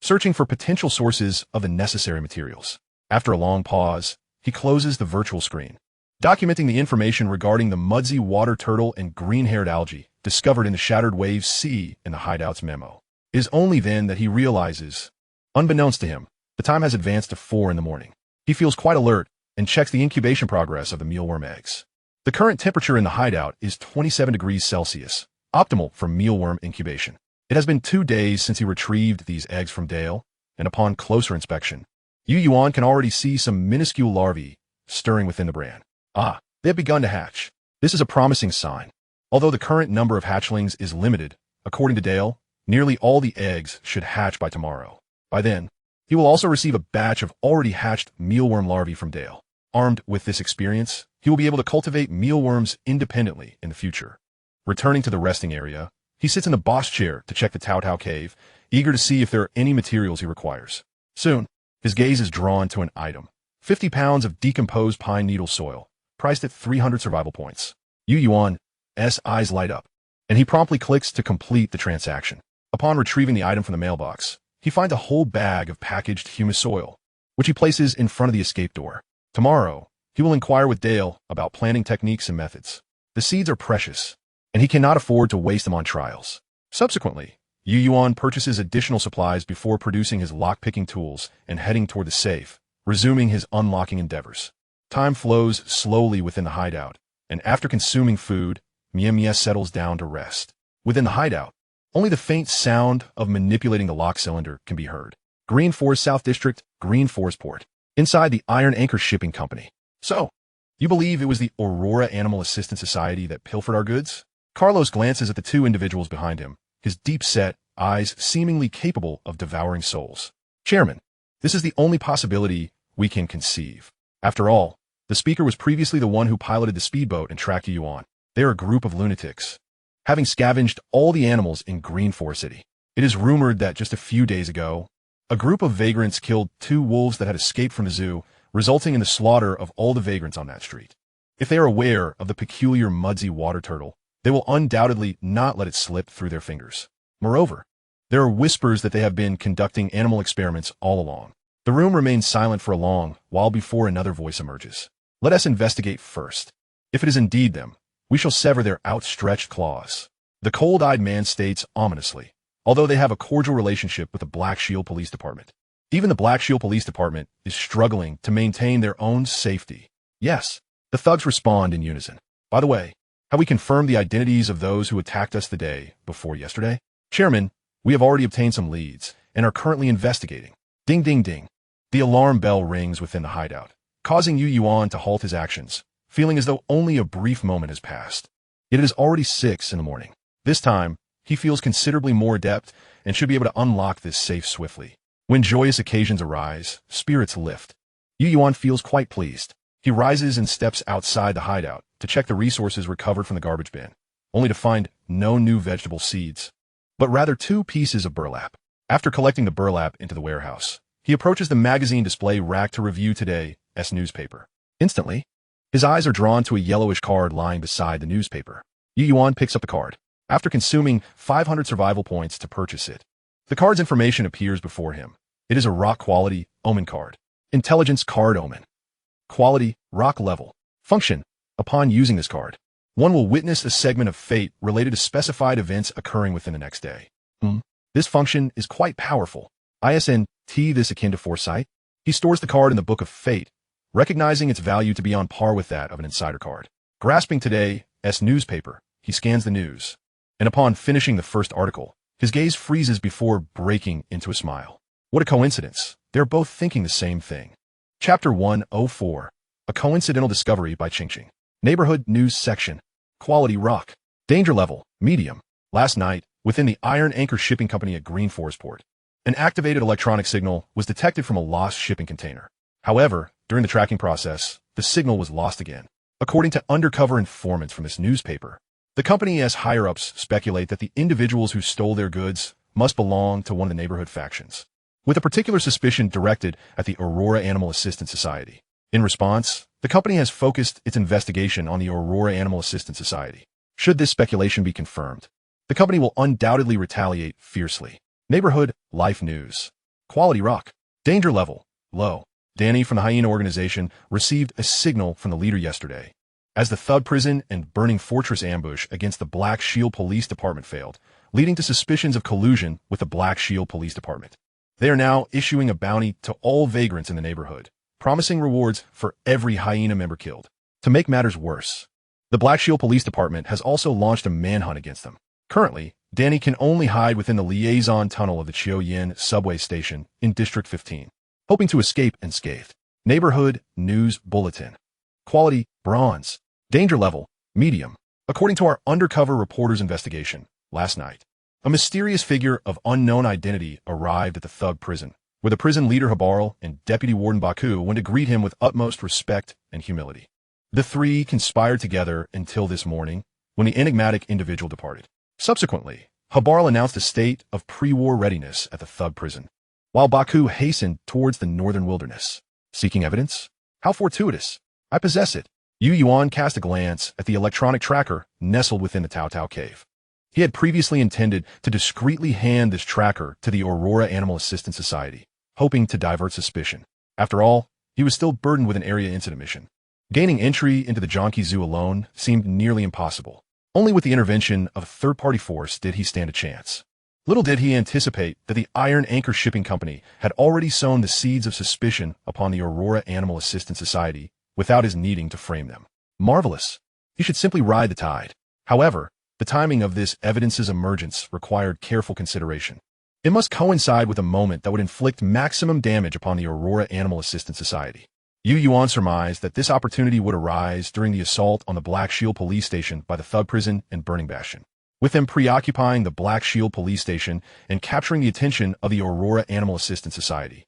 searching for potential sources of the necessary materials. After a long pause, he closes the virtual screen, documenting the information regarding the mudzy water turtle and green-haired algae discovered in the Shattered Waves Sea in the hideout's memo. It is only then that he realizes, unbeknownst to him, the time has advanced to 4 in the morning. He feels quite alert and checks the incubation progress of the mealworm eggs. The current temperature in the hideout is 27 degrees Celsius, optimal for mealworm incubation. It has been 2 days since he retrieved these eggs from Dale, and upon closer inspection, Yuan can already see some minuscule larvae stirring within the bran. They have begun to hatch. This is a promising sign. Although the current number of hatchlings is limited, according to Dale, nearly all the eggs should hatch by tomorrow. By then, he will also receive a batch of already hatched mealworm larvae from Dale. Armed with this experience, he will be able to cultivate mealworms independently in the future. Returning to the resting area, he sits in the boss chair to check the Tao cave, eager to see if there are any materials he requires. Soon, his gaze is drawn to an item. 50 pounds of decomposed pine needle soil, priced at 300 survival points. Yuan's eyes light up, and he promptly clicks to complete the transaction. Upon retrieving the item from the mailbox, he finds a whole bag of packaged humus soil, which he places in front of the escape door. Tomorrow, he will inquire with Dale about planting techniques and methods. The seeds are precious, and he cannot afford to waste them on trials. Subsequently, Yuan purchases additional supplies before producing his lock-picking tools and heading toward the safe, resuming his unlocking endeavors. Time flows slowly within the hideout, and after consuming food, Mia settles down to rest. Within the hideout, only the faint sound of manipulating the lock cylinder can be heard. Green Forest South District, Green Forest Port. Inside the Iron Anchor Shipping Company. So, you believe it was the Aurora Animal Assistance Society that pilfered our goods? Carlos glances at the two individuals behind him, his deep-set eyes seemingly capable of devouring souls. Chairman, this is the only possibility we can conceive. After all, the speaker was previously the one who piloted the speedboat and tracked Yuan. They are a group of lunatics, having scavenged all the animals in Green Forest City. It is rumored that just a few days ago, a group of vagrants killed 2 wolves that had escaped from the zoo, resulting in the slaughter of all the vagrants on that street. If they are aware of the peculiar mudzy water turtle, they will undoubtedly not let it slip through their fingers. Moreover, there are whispers that they have been conducting animal experiments all along. The room remains silent for a long while before another voice emerges. Let us investigate first. If it is indeed them, we shall sever their outstretched claws. The cold-eyed man states ominously, although they have a cordial relationship with the Black Shield Police Department. Even the Black Shield Police Department is struggling to maintain their own safety. Yes, the thugs respond in unison. By the way, have we confirmed the identities of those who attacked us the day before yesterday? Chairman, we have already obtained some leads and are currently investigating. Ding, ding, ding. The alarm bell rings within the hideout, causing Yuan to halt his actions, feeling as though only a brief moment has passed. Yet it is already 6 in the morning. This time, he feels considerably more adept and should be able to unlock this safe swiftly. When joyous occasions arise, spirits lift. Yuan feels quite pleased. He rises and steps outside the hideout to check the resources recovered from the garbage bin, only to find no new vegetable seeds, but rather 2 pieces of burlap. After collecting the burlap into the warehouse, he approaches the magazine display rack to review today's newspaper. Instantly, his eyes are drawn to a yellowish card lying beside the newspaper. Yuan picks up the card, after consuming 500 survival points to purchase it. The card's information appears before him. It is a rock-quality Omen card. Indulgence Card Omen. Quality, rock level. Function. Upon using this card, one will witness a segment of fate related to specified events occurring within the next day. This function is quite powerful. ISNT this akin to foresight. He stores the card in the Book of Fate, recognizing its value to be on par with that of an insider card. Grasping today's newspaper, he scans the news, and upon finishing the first article, his gaze freezes before breaking into a smile. What a coincidence. They're both thinking the same thing. Chapter 104. A Coincidental Discovery by Chingching. Neighborhood News Section. Quality Rock. Danger Level, Medium. Last night, within the Iron Anchor Shipping Company at Green Forest Port, an activated electronic signal was detected from a lost shipping container. However, during the tracking process, the signal was lost again. According to undercover informants from this newspaper, the company's higher-ups speculate that the individuals who stole their goods must belong to one of the neighborhood factions, with a particular suspicion directed at the Aurora Animal Assistance Society. In response, the company has focused its investigation on the Aurora Animal Assistance Society. Should this speculation be confirmed, the company will undoubtedly retaliate fiercely. Neighborhood Life News. Quality Rock. Danger Level, Low. Danny from the Hyena organization received a signal from the leader yesterday. As the Thug Prison and Burning Fortress ambush against the Black Shield Police Department failed, leading to suspicions of collusion with the Black Shield Police Department. They are now issuing a bounty to all vagrants in the neighborhood, promising rewards for every Hyena member killed. To make matters worse, the Black Shield Police Department has also launched a manhunt against them. Currently, Danny can only hide within the liaison tunnel of the Chiu-Yin subway station in District 15, hoping to escape unscathed. Neighborhood News Bulletin. Quality Bronze. Danger Level Medium. According to our undercover reporter's investigation, last night, a mysterious figure of unknown identity arrived at the Thug Prison, where the prison leader Habarl and Deputy Warden Baku went to greet him with utmost respect and humility. The three conspired together until this morning, when the enigmatic individual departed. Subsequently, Habarl announced a state of pre-war readiness at the Thug Prison, while Baku hastened towards the northern wilderness. Seeking evidence? How fortuitous. I possess it. Yuan cast a glance at the electronic tracker nestled within the Tao Tao cave. He had previously intended to discreetly hand this tracker to the Aurora Animal Assistance Society, hoping to divert suspicion. After all, he was still burdened with an area incident mission. Gaining entry into the Jonki Zoo alone seemed nearly impossible. Only with the intervention of a third-party force did he stand a chance. Little did he anticipate that the Iron Anchor Shipping Company had already sown the seeds of suspicion upon the Aurora Animal Assistance Society without his needing to frame them. Marvelous. He should simply ride the tide. However, the timing of this evidence's emergence required careful consideration. It must coincide with a moment that would inflict maximum damage upon the Aurora Animal Assistance Society. Yuan surmised that this opportunity would arise during the assault on the Black Shield Police Station by the Thug Prison and Burning Bastion, with them preoccupying the Black Shield Police Station and capturing the attention of the Aurora Animal Assistance Society.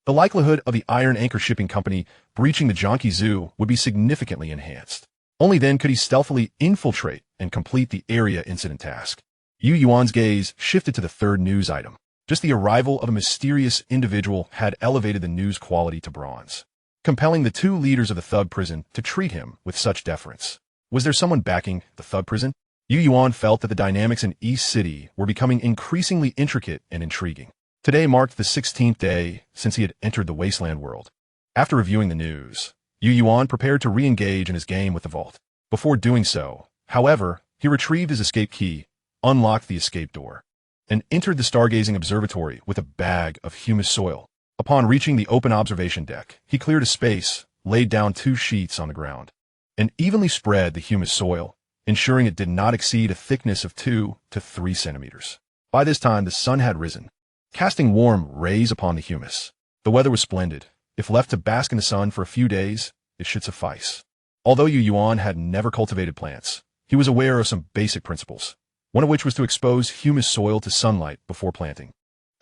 The likelihood of the Iron Anchor Shipping Company breaching the Jonki Zoo would be significantly enhanced. Only then could he stealthily infiltrate and complete the area incident task. Yuan's gaze shifted to the third news item. Just the arrival of a mysterious individual had elevated the news quality to bronze, compelling the two leaders of the Thug Prison to treat him with such deference. Was there someone backing the Thug Prison? Yuan felt that the dynamics in East City were becoming increasingly intricate and intriguing. Today marked the 16th day since he had entered the Wasteland world. After reviewing the news, Yuan prepared to re-engage in his game with the vault. Before doing so, however, he retrieved his escape key, unlocked the escape door, and entered the stargazing observatory with a bag of humus soil. Upon reaching the open observation deck, he cleared a space, laid down 2 sheets on the ground, and evenly spread the humus soil, ensuring it did not exceed a thickness of 2 to 3 centimeters. By this time, the sun had risen, casting warm rays upon the humus. The weather was splendid. If left to bask in the sun for a few days, it should suffice. Although Yuan had never cultivated plants, he was aware of some basic principles, one of which was to expose humus soil to sunlight before planting,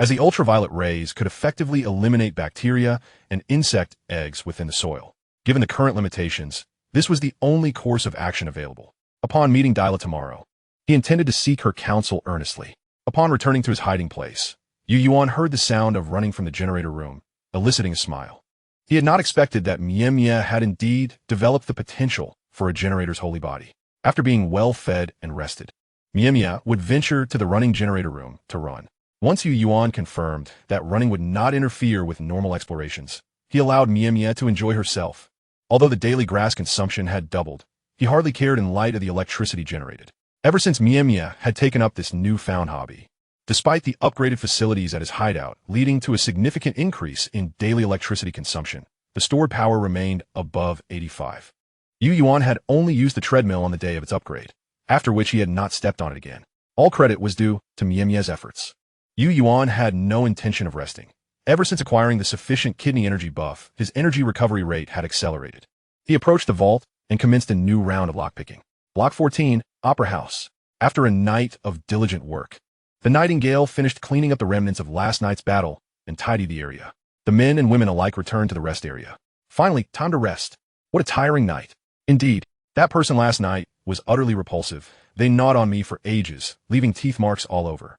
as the ultraviolet rays could effectively eliminate bacteria and insect eggs within the soil. Given the current limitations, this was the only course of action available. Upon meeting Dyla tomorrow, he intended to seek her counsel earnestly. Upon returning to his hiding place, Yuan heard the sound of running from the generator room, eliciting a smile. He had not expected that Mie had indeed developed the potential for a generator's holy body. After being well fed and rested, Mie would venture to the running generator room to run. Once Yuan confirmed that running would not interfere with normal explorations, he allowed Mie to enjoy herself, Although the daily grass consumption had doubled, he hardly cared in light of the electricity generated. Ever since Mia had taken up this newfound hobby, despite the upgraded facilities at his hideout leading to a significant increase in daily electricity consumption, the stored power remained above 85. Yuan had only used the treadmill on the day of its upgrade, after which he had not stepped on it again. All credit was due to Mia's efforts. Yuan had no intention of resting. Ever since acquiring the sufficient kidney energy buff, his energy recovery rate had accelerated. He approached the vault and commenced a new round of lockpicking. Block 14, Opera House. After a night of diligent work, the Nightingale finished cleaning up the remnants of last night's battle and tidied the area. The men and women alike returned to the rest area. Finally, time to rest. What a tiring night. Indeed, that person last night was utterly repulsive. They gnawed on me for ages, leaving teeth marks all over.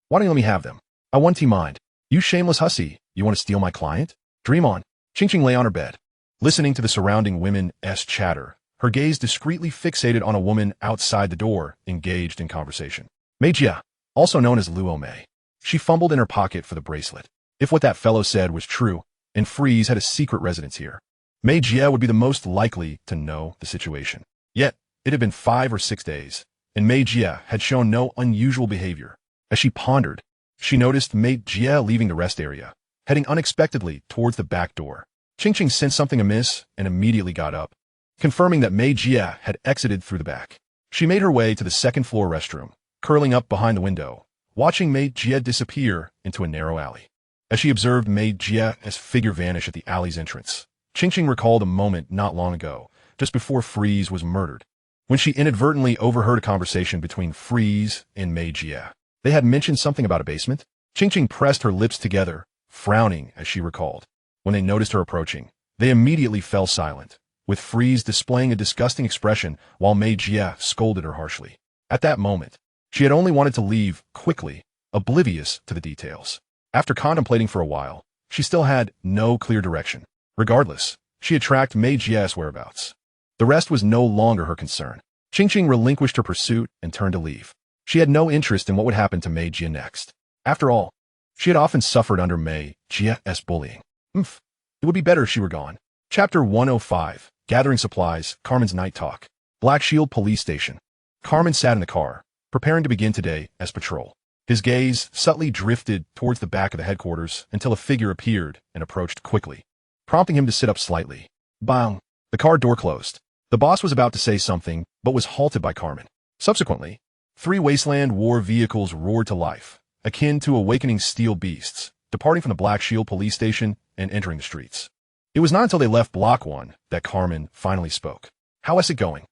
Why don't you let me have them? I want to mind. You shameless hussy, you want to steal my client? Dream on. Ching lay on her bed, listening to the surrounding women's chatter, her gaze discreetly fixated on a woman outside the door, engaged in conversation. Mei Jia, also known as Luo Mei. She fumbled in her pocket for the bracelet. If what that fellow said was true, and Freeze had a secret residence here, Mei Jia would be the most likely to know the situation. Yet, it had been 5 or 6 days, and Mei Jia had shown no unusual behavior. As she pondered, she noticed Mei Jia leaving the rest area, heading unexpectedly towards the back door. Ching sensed something amiss and immediately got up, confirming that Mei Jia had exited through the back. She made her way to the second-floor restroom, curling up behind the window, watching Mei Jia disappear into a narrow alley. As she observed Mei Jia's figure vanish at the alley's entrance, Ching recalled a moment not long ago, just before Freeze was murdered, when she inadvertently overheard a conversation between Freeze and Mei Jia. They had mentioned something about a basement. Ching pressed her lips together, frowning as she recalled. When they noticed her approaching, they immediately fell silent, with Freeze displaying a disgusting expression while Mei Jia scolded her harshly. At that moment, she had only wanted to leave quickly, oblivious to the details. After contemplating for a while, she still had no clear direction. Regardless, she had tracked Mei Jia's whereabouts. The rest was no longer her concern. Ching relinquished her pursuit and turned to leave. She had no interest in what would happen to Mei Jia next. After all, she had often suffered under Mei Jia's bullying. It would be better if she were gone. Chapter 105, Gathering Supplies, Carmen's Night Talk. Black Shield Police Station. Carmen sat in the car, preparing to begin today as patrol. His gaze subtly drifted towards the back of the headquarters until a figure appeared and approached quickly, prompting him to sit up slightly. Bang! The car door closed. The boss was about to say something, but was halted by Carmen. Subsequently, 3 Wasteland war vehicles roared to life, akin to awakening steel beasts, departing from the Black Shield police station and entering the streets. It was not until they left Block 1 that Carmen finally spoke. How is it going?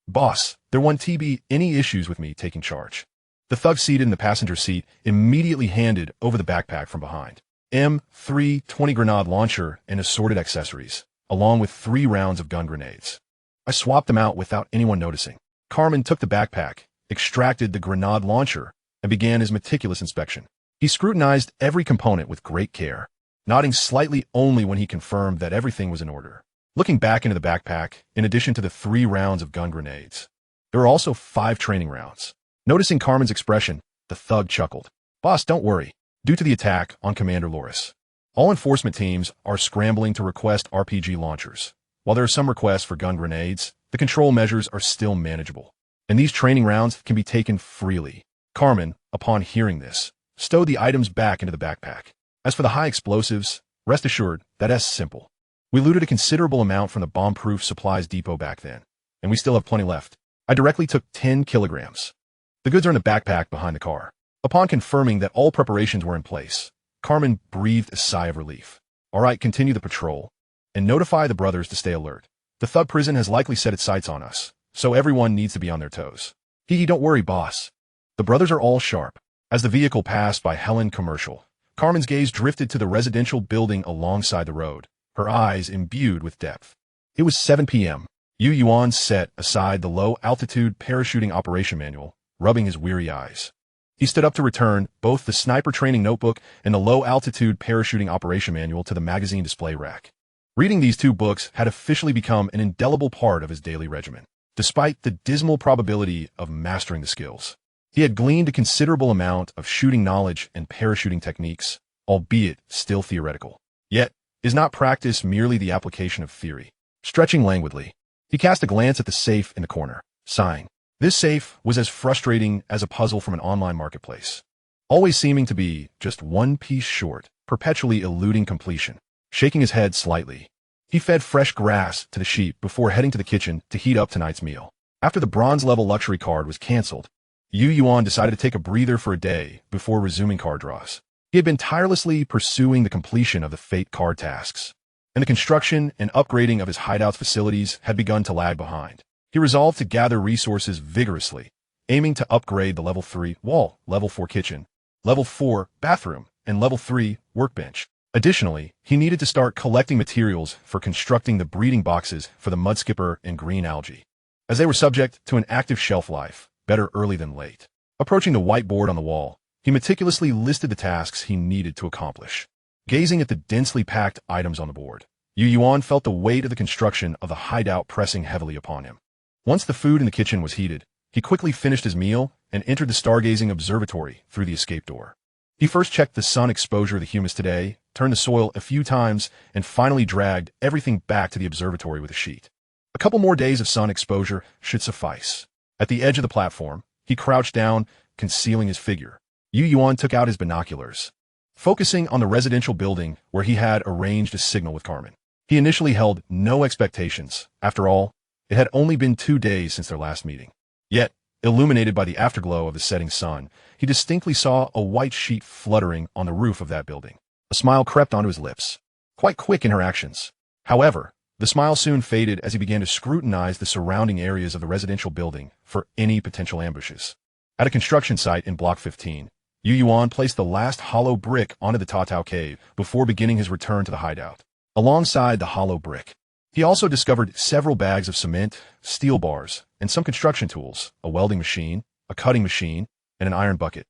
Boss, there won't be any issues with me taking charge. The thug seated in the passenger seat immediately handed over the backpack from behind. M320 grenade launcher and assorted accessories, along with 3 rounds of gun grenades. I swapped them out without anyone noticing. Carmen took the backpack, extracted the grenade launcher, and began his meticulous inspection. He scrutinized every component with great care, nodding slightly only when he confirmed that everything was in order. Looking back into the backpack, in addition to the 3 rounds of gun grenades, there were also 5 training rounds. Noticing Carmen's expression, the thug chuckled. Boss, don't worry. Due to the attack on Commander Loris, all enforcement teams are scrambling to request RPG launchers. While there are some requests for gun grenades, the control measures are still manageable, and these training rounds can be taken freely. Carmen, upon hearing this, stowed the items back into the backpack. As for the high explosives, rest assured that is simple. We looted a considerable amount from the bomb-proof supplies depot back then, and we still have plenty left. I directly took 10 kilograms. The goods are in the backpack behind the car. Upon confirming that all preparations were in place, Carmen breathed a sigh of relief. All right, continue the patrol, and notify the brothers to stay alert. The thug prison has likely set its sights on us, so everyone needs to be on their toes. Don't worry, boss. The brothers are all sharp. As the vehicle passed by Helen Commercial, Carmen's gaze drifted to the residential building alongside the road, her eyes imbued with depth. It was 7 p.m. Yuan set aside the low-altitude parachuting operation manual, rubbing his weary eyes. He stood up to return both the sniper training notebook and the low-altitude parachuting operation manual to the magazine display rack. Reading these 2 books had officially become an indelible part of his daily regimen. Despite the dismal probability of mastering the skills, he had gleaned a considerable amount of shooting knowledge and parachuting techniques, albeit still theoretical. Yet, is not practice merely the application of theory? Stretching languidly, he cast a glance at the safe in the corner, sighing. This safe was as frustrating as a puzzle from an online marketplace, always seeming to be just one piece short, perpetually eluding completion. Shaking his head slightly, he fed fresh grass to the sheep before heading to the kitchen to heat up tonight's meal. After the bronze-level luxury card was cancelled, Yuan decided to take a breather for a day before resuming card draws. He had been tirelessly pursuing the completion of the Fate card tasks, and the construction and upgrading of his hideout's facilities had begun to lag behind. He resolved to gather resources vigorously, aiming to upgrade the Level 3 wall, Level 4 kitchen, Level 4 bathroom, and Level 3 workbench. Additionally, he needed to start collecting materials for constructing the breeding boxes for the mudskipper and green algae, as they were subject to an active shelf life, better early than late. Approaching the whiteboard on the wall, he meticulously listed the tasks he needed to accomplish. Gazing at the densely packed items on the board, Yuan felt the weight of the construction of the hideout pressing heavily upon him. Once the food in the kitchen was heated, he quickly finished his meal and entered the stargazing observatory through the escape door. He first checked the sun exposure of the humus today, turned the soil a few times, and finally dragged everything back to the observatory with a sheet. A couple more days of sun exposure should suffice. At the edge of the platform, he crouched down, concealing his figure. Yuan took out his binoculars, focusing on the residential building where he had arranged a signal with Carmen. He initially held no expectations. After all, it had only been 2 days since their last meeting. Yet, illuminated by the afterglow of the setting sun, he distinctly saw a white sheet fluttering on the roof of that building. A smile crept onto his lips, quite quick in her actions. However, the smile soon faded as he began to scrutinize the surrounding areas of the residential building for any potential ambushes. At a construction site in Block 15, Yuan placed the last hollow brick onto the Tatao cave before beginning his return to the hideout. Alongside the hollow brick, he also discovered several bags of cement, steel bars, and some construction tools, a welding machine, a cutting machine, and an iron bucket.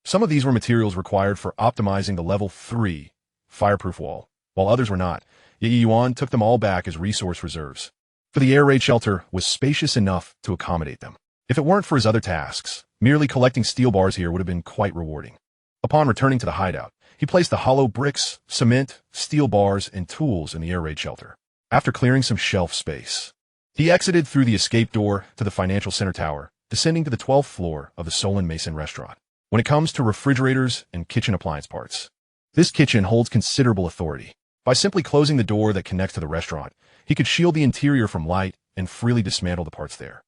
Some of these were materials required for optimizing the Level 3 fireproof wall, while others were not. Yet Yuan took them all back as resource reserves, for the air raid shelter was spacious enough to accommodate them. If it weren't for his other tasks, merely collecting steel bars here would have been quite rewarding. Upon returning to the hideout, he placed the hollow bricks, cement, steel bars, and tools in the air raid shelter. After clearing some shelf space, he exited through the escape door to the financial center tower, descending to the 12th floor of the Solon Mason restaurant. When it comes to refrigerators and kitchen appliance parts, this kitchen holds considerable authority. By simply closing the door that connects to the restaurant, he could shield the interior from light and freely dismantle the parts there.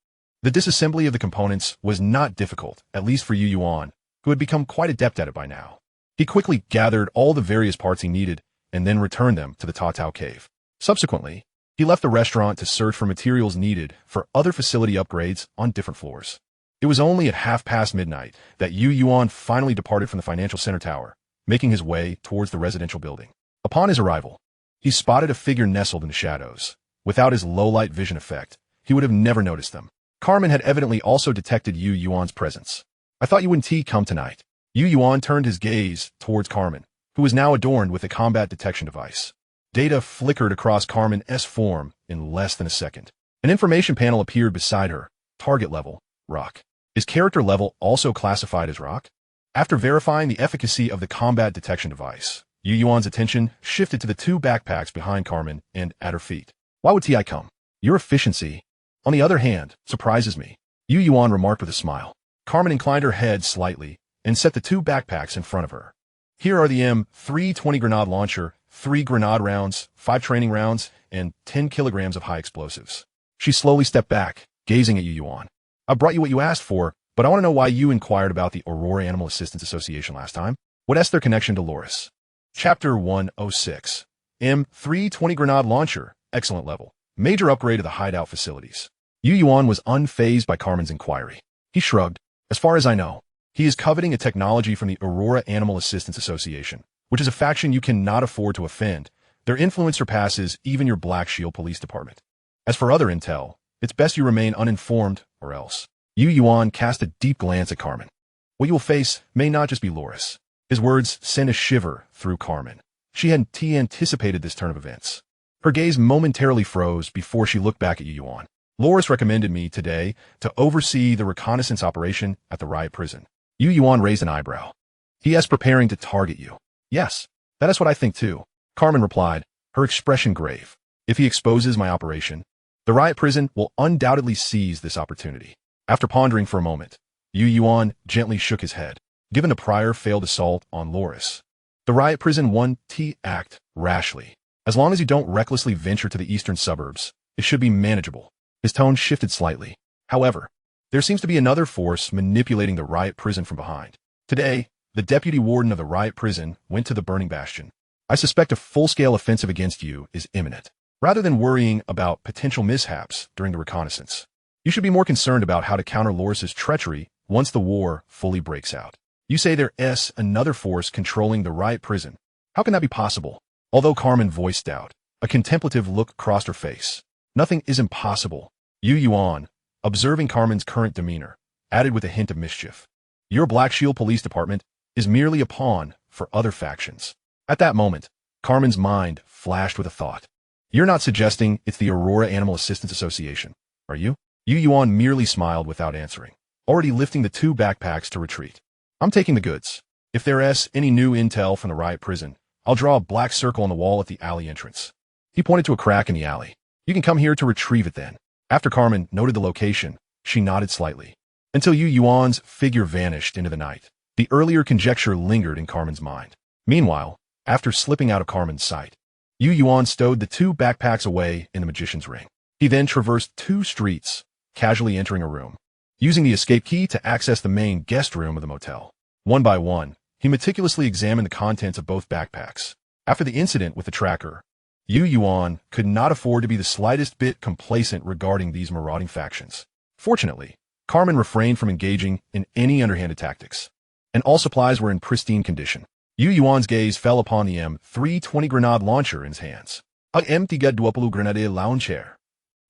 The disassembly of the components was not difficult, at least for Yuan, who had become quite adept at it by now. He quickly gathered all the various parts he needed and then returned them to the Tatao cave. Subsequently, he left the restaurant to search for materials needed for other facility upgrades on different floors. It was only at midnight that Yuan finally departed from the financial center tower, making his way towards the residential building. Upon his arrival, he spotted a figure nestled in the shadows. Without his low-light vision effect, he would have never noticed them. Carmen had evidently also detected Yuan's presence. "I thought you wouldn't come tonight." Yuan turned his gaze towards Carmen, who was now adorned with a combat detection device. Data flickered across Carmen's form in less than a second. An information panel appeared beside her. Target level, rock. Is character level also classified as rock? After verifying the efficacy of the combat detection device, Yuan's attention shifted to the 2 backpacks behind Carmen and at her feet. "Why would Ti come? Your efficiency, on the other hand, surprises me," Yuan remarked with a smile. Carmen inclined her head slightly and set the 2 backpacks in front of her. "Here are the M320 grenade launcher, 3 grenade rounds, 5 training rounds, and 10 kilograms of high explosives." She slowly stepped back, gazing at Yuan. "I brought you what you asked for, but I want to know why you inquired about the Aurora Animal Assistance Association last time. What's their connection to Loris?" Chapter 106. M320 grenade launcher, excellent level. Major upgrade of the hideout facilities. Yuan was unfazed by Carmen's inquiry. He shrugged. "As far as I know, he is coveting a technology from the Aurora Animal Assistance Association, which is a faction you cannot afford to offend. Their influence surpasses even your Black Shield Police Department. As for other intel, it's best you remain uninformed, or else." Yuan cast a deep glance at Carmen. "What you will face may not just be Loris." His words sent a shiver through Carmen. She hadn't anticipated this turn of events. Her gaze momentarily froze before she looked back at Yuan. "Loris recommended me today to oversee the reconnaissance operation at the riot prison." Yuan raised an eyebrow. "He is preparing to target you." "Yes, that is what I think too," Carmen replied, her expression grave. If he exposes my operation, the riot prison will undoubtedly seize this opportunity. After pondering for a moment, Yuan gently shook his head. Given the prior failed assault on Loris, the riot prison won to act rashly. As long as you don't recklessly venture to the eastern suburbs, it should be manageable. His tone shifted slightly. However, there seems to be another force manipulating the riot prison from behind. Today, the deputy warden of the riot prison went to the burning bastion. I suspect a full-scale offensive against you is imminent. Rather than worrying about potential mishaps during the reconnaissance, you should be more concerned about how to counter Loris's treachery once the war fully breaks out. You say there's another force controlling the riot prison. How can that be possible? Although Carmen voiced doubt, a contemplative look crossed her face. Nothing is impossible. Yuan, observing Carmen's current demeanor, added with a hint of mischief. Your Black Shield Police Department is merely a pawn for other factions. At that moment, Carmen's mind flashed with a thought. You're not suggesting it's the Aurora Animal Assistance Association, are you? Yuan merely smiled without answering, already lifting the 2 backpacks to retreat. I'm taking the goods. If there's any new intel from the riot prison, I'll draw a black circle on the wall at the alley entrance. He pointed to a crack in the alley. You can come here to retrieve it then. After Carmen noted the location, she nodded slightly. Until Yuan's figure vanished into the night, the earlier conjecture lingered in Carmen's mind. Meanwhile, after slipping out of Carmen's sight, Yuan stowed the 2 backpacks away in the magician's ring. He then traversed 2 streets, casually entering a room, using the escape key to access the main guest room of the motel. One by one, he meticulously examined the contents of both backpacks. After the incident with the tracker, Yuan could not afford to be the slightest bit complacent regarding these marauding factions. Fortunately, Carmen refrained from engaging in any underhanded tactics, and all supplies were in pristine condition. Yuan's gaze fell upon the M320 grenade launcher in his hands. A M320 grenade launcher.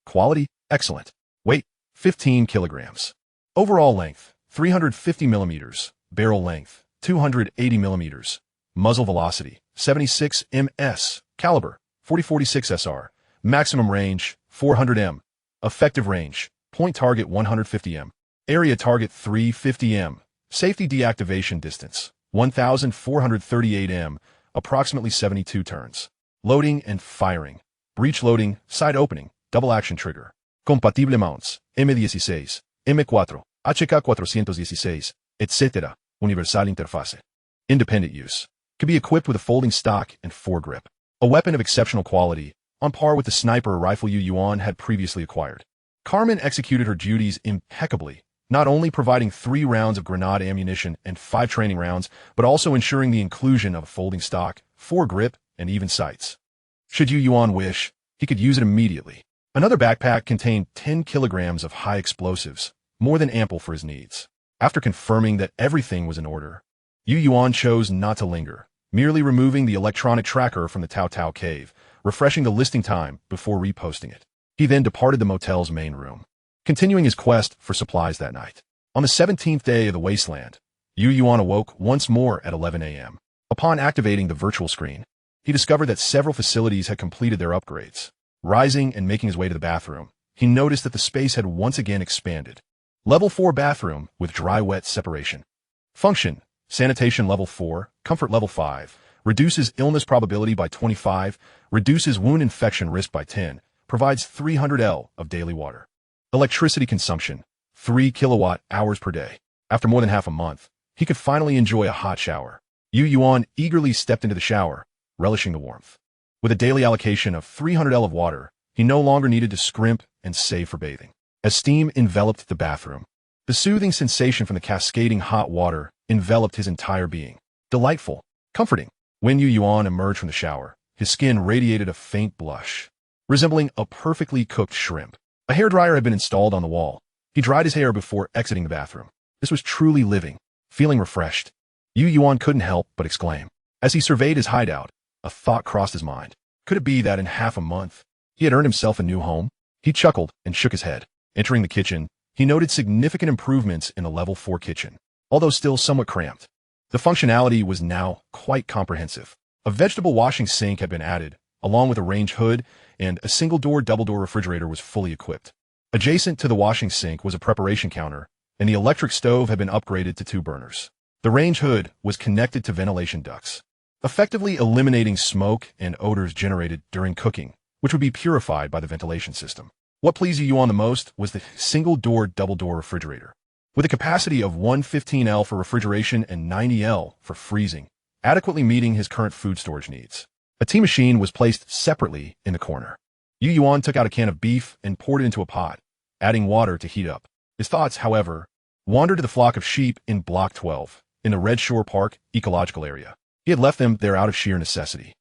Quality, excellent. Weight, 15 kilograms. Overall length, 350 millimeters. Barrel length, 280 millimeters. Muzzle velocity, 76 ms. Caliber, 40-46 SR. Maximum range, 400 m. Effective range, point target 150 m. Area target 350 m. Safety deactivation distance, 1,438 m. Approximately 72 turns. Loading and firing. Breech loading, side opening, double action trigger. Compatible mounts, M16, M4, HK416, etc. Universal interface. Independent use. Could be equipped with a folding stock and foregrip. A weapon of exceptional quality, on par with the sniper rifle Yuan had previously acquired. Carmen executed her duties impeccably, not only providing 3 rounds of grenade ammunition and 5 training rounds, but also ensuring the inclusion of a folding stock, foregrip, and even sights. Should Yuan wish, he could use it immediately. Another backpack contained 10 kilograms of high explosives, more than ample for his needs. After confirming that everything was in order, Yuan chose not to linger, merely removing the electronic tracker from the Tao Tao cave, refreshing the listing time before reposting it. He then departed the motel's main room, continuing his quest for supplies that night. On the 17th day of the Wasteland, Yuan awoke once more at 11 a.m. Upon activating the virtual screen, he discovered that several facilities had completed their upgrades. Rising and making his way to the bathroom, he noticed that the space had once again expanded. Level 4 bathroom with dry-wet separation. Function, sanitation level 4, comfort level 5, reduces illness probability by 25, reduces wound infection risk by 10, provides 300 L of daily water. Electricity consumption, 3 kilowatt hours per day. After more than half a month, he could finally enjoy a hot shower. Yuan eagerly stepped into the shower, relishing the warmth. With a daily allocation of 300 L of water, he no longer needed to scrimp and save for bathing. As steam enveloped the bathroom, the soothing sensation from the cascading hot water enveloped his entire being. Delightful, comforting. When Yuan emerged from the shower, his skin radiated a faint blush, resembling a perfectly cooked shrimp. A hairdryer had been installed on the wall. He dried his hair before exiting the bathroom. This was truly living. Feeling refreshed, Yuan couldn't help but exclaim. As he surveyed his hideout, a thought crossed his mind. Could it be that in half a month, he had earned himself a new home? He chuckled and shook his head. Entering the kitchen, he noted significant improvements in the level 4 kitchen, although still somewhat cramped. The functionality was now quite comprehensive. A vegetable washing sink had been added, along with a range hood, and a single-door double-door refrigerator was fully equipped. Adjacent to the washing sink was a preparation counter, and the electric stove had been upgraded to 2 burners. The range hood was connected to ventilation ducts, effectively eliminating smoke and odors generated during cooking, which would be purified by the ventilation system. What pleased Yu Yuan the most was the single-door double-door refrigerator. With a capacity of 115L for refrigeration and 90L for freezing, adequately meeting his current food storage needs. A tea machine was placed separately in the corner. Yu Yuan took out a can of beef and poured it into a pot, adding water to heat up. His thoughts, however, wandered to the flock of sheep in Block 12, in the Red Shore Park ecological area. He had left them there out of sheer necessity.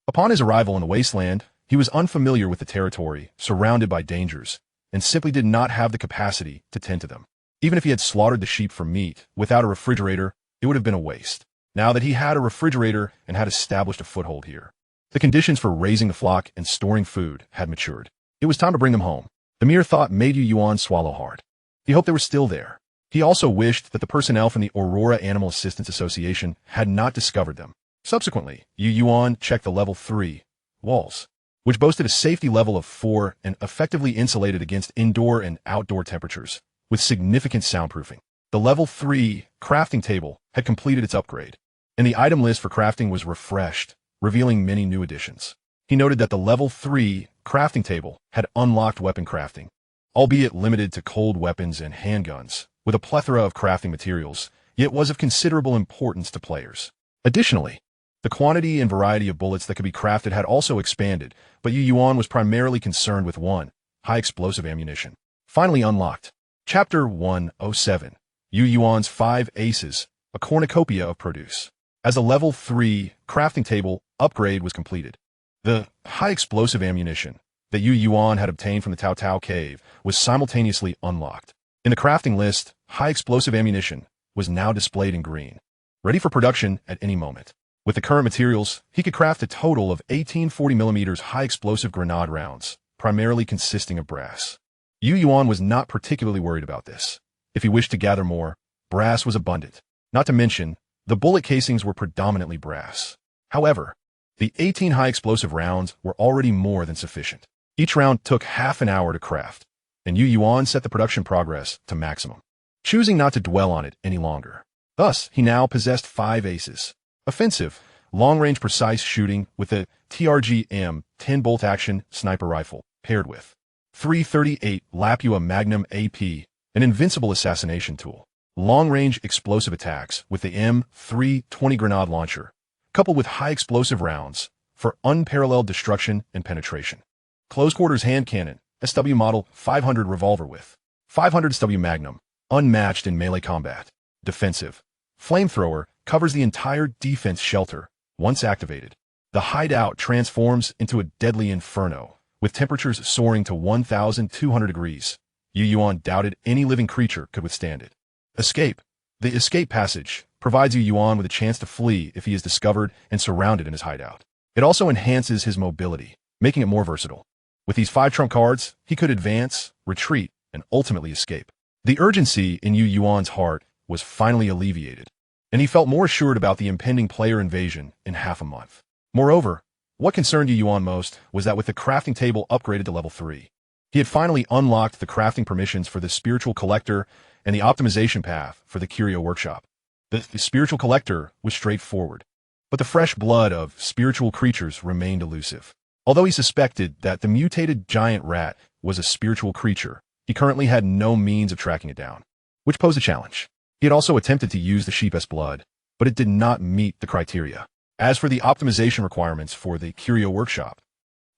Upon his arrival in the Wasteland, he was unfamiliar with the territory, surrounded by dangers, and simply did not have the capacity to tend to them. Even if he had slaughtered the sheep for meat, without a refrigerator, it would have been a waste. Now that he had a refrigerator and had established a foothold here, the conditions for raising the flock and storing food had matured. It was time to bring them home. The mere thought made Yu Yuan swallow hard. He hoped they were still there. He also wished that the personnel from the Aurora Animal Assistance Association had not discovered them. Subsequently, Yu Yuan checked the level 3 walls, which boasted a safety level of 4 and effectively insulated against indoor and outdoor temperatures, with significant soundproofing. The level 3 crafting table had completed its upgrade, and the item list for crafting was refreshed, revealing many new additions. He noted that the level 3 crafting table had unlocked weapon crafting, albeit limited to cold weapons and handguns, with a plethora of crafting materials, yet was of considerable importance to players. Additionally, the quantity and variety of bullets that could be crafted had also expanded, but Yu Yuan was primarily concerned with one, high explosive ammunition. Finally unlocked. Chapter 107. Yu Yuan's 5 Aces, a cornucopia of produce. As the level 3 crafting table upgrade was completed, the high explosive ammunition that Yu Yuan had obtained from the Tao Tao cave was simultaneously unlocked. In the crafting list, high explosive ammunition was now displayed in green, ready for production at any moment. With the current materials, he could craft a total of 18 40mm high explosive grenade rounds, primarily consisting of brass. Yu Yuan was not particularly worried about this. If he wished to gather more, brass was abundant. Not to mention, the bullet casings were predominantly brass. However, the 18 high explosive rounds were already more than sufficient. Each round took half an hour to craft, and Yu Yuan set the production progress to maximum, choosing not to dwell on it any longer. Thus, he now possessed 5 aces. Offensive, long-range precise shooting with a TRG-M 10-bolt action sniper rifle, paired with 338 Lapua Magnum AP, an invincible assassination tool. Long-range explosive attacks with the M320 grenade launcher, coupled with high explosive rounds for unparalleled destruction and penetration. Close-quarters hand cannon, SW Model 500 revolver with 500 SW Magnum, unmatched in melee combat. Defensive, flamethrower covers the entire defense shelter. Once activated, the hideout transforms into a deadly inferno, with temperatures soaring to 1,200 degrees. Yu Yuan doubted any living creature could withstand it. Escape. The escape passage provides Yu Yuan with a chance to flee if he is discovered and surrounded in his hideout. It also enhances his mobility, making it more versatile. With these 5 trump cards, he could advance, retreat, and ultimately escape. The urgency in Yu Yuan's heart was finally alleviated, and he felt more assured about the impending player invasion in half a month. Moreover, what concerned Yu Yuan most was that with the crafting table upgraded to level 3, he had finally unlocked the crafting permissions for the spiritual collector and the optimization path for the curio workshop. The spiritual collector was straightforward, but the fresh blood of spiritual creatures remained elusive. Although he suspected that the mutated giant rat was a spiritual creature, he currently had no means of tracking it down, which posed a challenge. He had also attempted to use the sheep's blood, but it did not meet the criteria. As for the optimization requirements for the curio workshop,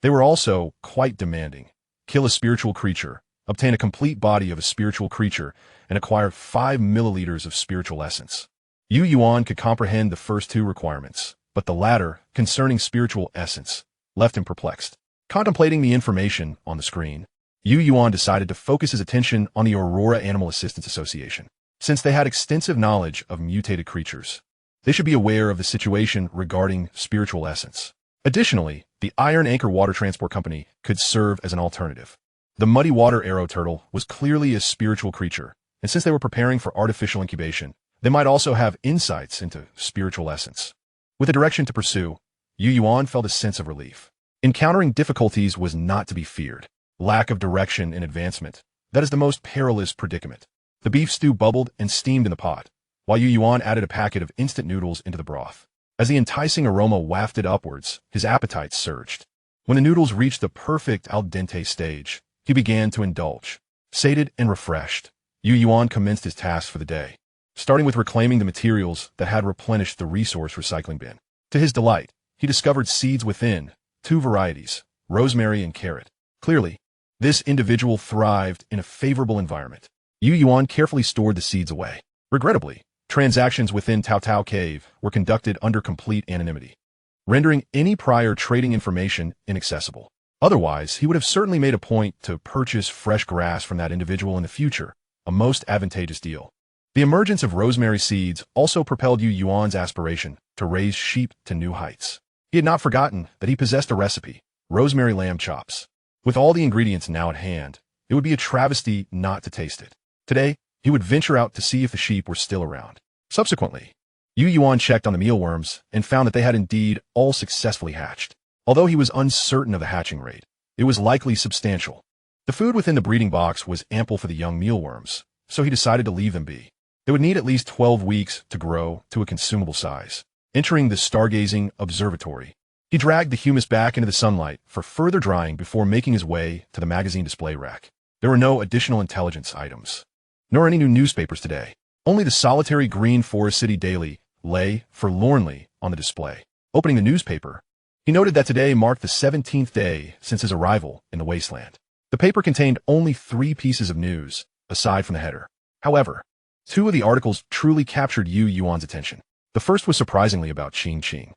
they were also quite demanding. Kill a spiritual creature, obtain a complete body of a spiritual creature, and acquire 5 milliliters of spiritual essence. Yu Yuan could comprehend the first 2 requirements, but the latter, concerning spiritual essence, left him perplexed. Contemplating the information on the screen, Yu Yuan decided to focus his attention on the Aurora Animal Assistance Association. Since they had extensive knowledge of mutated creatures, they should be aware of the situation regarding spiritual essence. Additionally, the Iron Anchor Water Transport Company could serve as an alternative. The Muddy Water Arrow Turtle was clearly a spiritual creature, and since they were preparing for artificial incubation, they might also have insights into spiritual essence. With a direction to pursue, Yu Yuan felt a sense of relief. Encountering difficulties was not to be feared. Lack of direction and advancement, that is the most perilous predicament. The beef stew bubbled and steamed in the pot, while Yu Yuan added a packet of instant noodles into the broth. As the enticing aroma wafted upwards, his appetite surged. When the noodles reached the perfect al dente stage, he began to indulge. Sated and refreshed, Yuan commenced his task for the day, starting with reclaiming the materials that had replenished the resource recycling bin. To his delight, he discovered seeds within, 2 varieties, rosemary and carrot. Clearly, this individual thrived in a favorable environment. Yuan carefully stored the seeds away. Regrettably, transactions within Tao Tao Cave were conducted under complete anonymity, rendering any prior trading information inaccessible. Otherwise, he would have certainly made a point to purchase fresh grass from that individual in the future, a most advantageous deal. The emergence of rosemary seeds also propelled Yuan's aspiration to raise sheep to new heights. He had not forgotten that he possessed a recipe, rosemary lamb chops. With all the ingredients now at hand, it would be a travesty not to taste it. Today, he would venture out to see if the sheep were still around. Subsequently, Yuan checked on the mealworms and found that they had indeed all successfully hatched. Although he was uncertain of the hatching rate, it was likely substantial. The food within the breeding box was ample for the young mealworms, so he decided to leave them be. They would need at least 12 weeks to grow to a consumable size. Entering the stargazing observatory, he dragged the humus back into the sunlight for further drying before making his way to the magazine display rack. There were no additional intelligence items, nor any new newspapers today. Only the solitary Green Forest City Daily lay forlornly on the display. Opening the newspaper, he noted that today marked the 17th day since his arrival in the Wasteland. The paper contained only 3 pieces of news, aside from the header. However, 2 of the articles truly captured Yuan's attention. The first was surprisingly about Qing.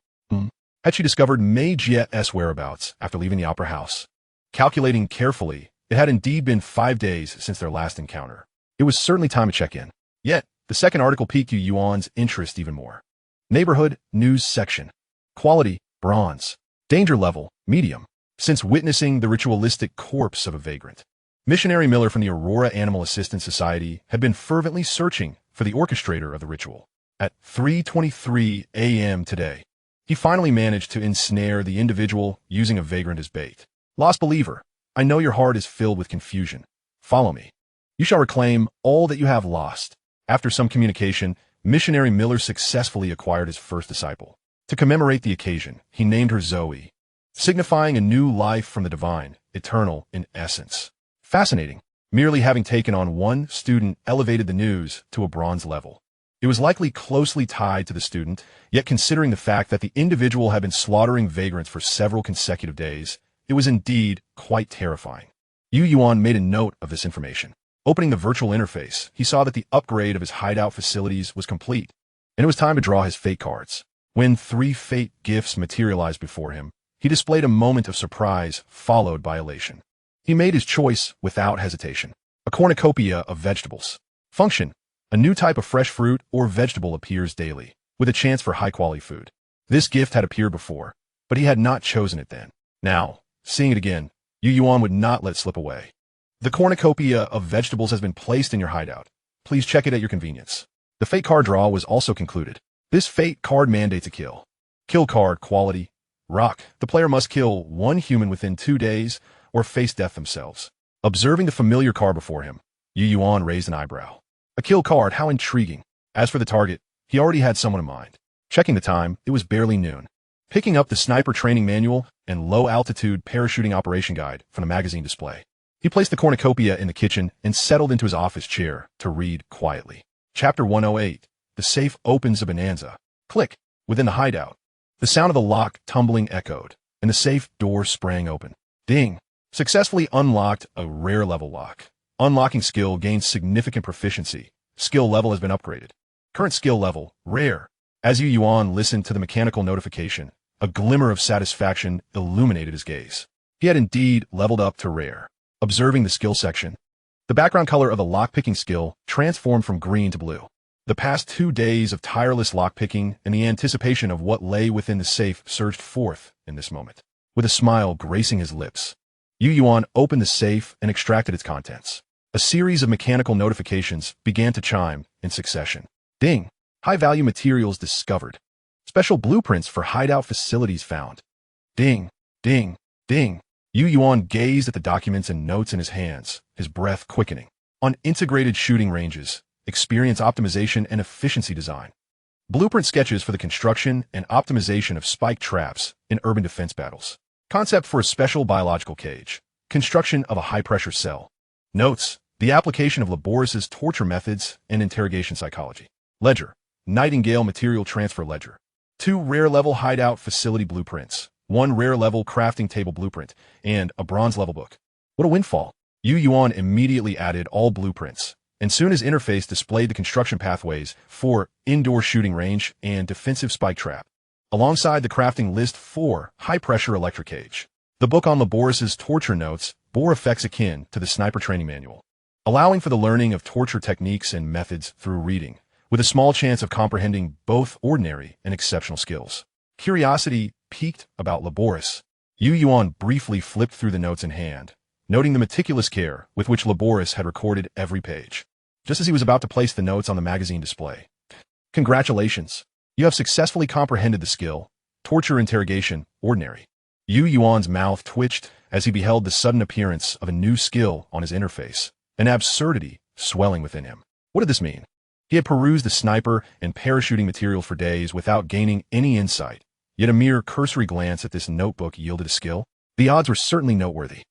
Had she discovered Mei Jie's whereabouts after leaving the opera house? Calculating carefully, it had indeed been 5 days since their last encounter. It was certainly time to check in. Yet, the second article piqued Yuan's interest even more. Neighborhood News Section. Quality, bronze. Danger level, medium. Since witnessing the ritualistic corpse of a vagrant, Missionary Miller from the Aurora Animal Assistance Society had been fervently searching for the orchestrator of the ritual. At 3:23 a.m. today, he finally managed to ensnare the individual using a vagrant as bait. Lost believer, I know your heart is filled with confusion. Follow me. You shall reclaim all that you have lost. After some communication, Missionary Miller successfully acquired his first disciple. To commemorate the occasion, he named her Zoe, signifying a new life from the divine, eternal in essence. Fascinating. Merely having taken on one student elevated the news to a bronze level. It was likely closely tied to the student, yet considering the fact that the individual had been slaughtering vagrants for several consecutive days, it was indeed quite terrifying. Yuan made a note of this information. Opening the virtual interface, he saw that the upgrade of his hideout facilities was complete, and it was time to draw his fate cards. When 3 fate gifts materialized before him, he displayed a moment of surprise followed by elation. He made his choice without hesitation. A cornucopia of vegetables. Function. A new type of fresh fruit or vegetable appears daily, with a chance for high-quality food. This gift had appeared before, but he had not chosen it then. Now, seeing it again, Yuan would not let slip away. The cornucopia of vegetables has been placed in your hideout. Please check it at your convenience. The fate card draw was also concluded. This fate card mandates a kill. Kill card quality. Rock. The player must kill 1 human within 2 days or face death themselves. Observing the familiar card before him, Yuan raised an eyebrow. A kill card, how intriguing. As for the target, he already had someone in mind. Checking the time, it was barely noon. Picking up the sniper training manual and low-altitude parachuting operation guide from the magazine display, he placed the cornucopia in the kitchen and settled into his office chair to read quietly. Chapter 108. The safe opens a bonanza. Click. Within the hideout, the sound of the lock tumbling echoed, and the safe door sprang open. Ding. Successfully unlocked a rare level lock. Unlocking skill gains significant proficiency. Skill level has been upgraded. Current skill level, rare. As Yuan listened to the mechanical notification, a glimmer of satisfaction illuminated his gaze. He had indeed leveled up to rare. Observing the skill section, the background color of the lockpicking skill transformed from green to blue. The past 2 days of tireless lockpicking and the anticipation of what lay within the safe surged forth in this moment. With a smile gracing his lips, Yuan opened the safe and extracted its contents. A series of mechanical notifications began to chime in succession. Ding. High-value materials discovered. Special blueprints for hideout facilities found. Ding. Ding. Ding. Yuan gazed at the documents and notes in his hands, his breath quickening. On integrated shooting ranges, experience optimization and efficiency design. Blueprint sketches for the construction and optimization of spike traps in urban defense battles. Concept for a special biological cage. Construction of a high-pressure cell. Notes: the application of Laboris's torture methods and interrogation psychology. Ledger. Nightingale material transfer ledger. 2 rare-level hideout facility blueprints, 1 rare-level crafting table blueprint, and a bronze-level book. What a windfall! Yuan immediately added all blueprints, and soon his interface displayed the construction pathways for indoor shooting range and defensive spike trap. Alongside the crafting list 4 high-pressure electric cage. The book on Laboris's torture notes bore effects akin to the sniper training manual, allowing for the learning of torture techniques and methods through reading, with a small chance of comprehending both ordinary and exceptional skills. Curiosity piqued about Laboris. Yuan briefly flipped through the notes in hand, noting the meticulous care with which Laboris had recorded every page. Just as he was about to place the notes on the magazine display. Congratulations! You have successfully comprehended the skill. Torture interrogation, ordinary. Yuan's mouth twitched as he beheld the sudden appearance of a new skill on his interface, an absurdity swelling within him. What did this mean? He had perused the sniper and parachuting material for days without gaining any insight, yet a mere cursory glance at this notebook yielded a skill. The odds were certainly noteworthy.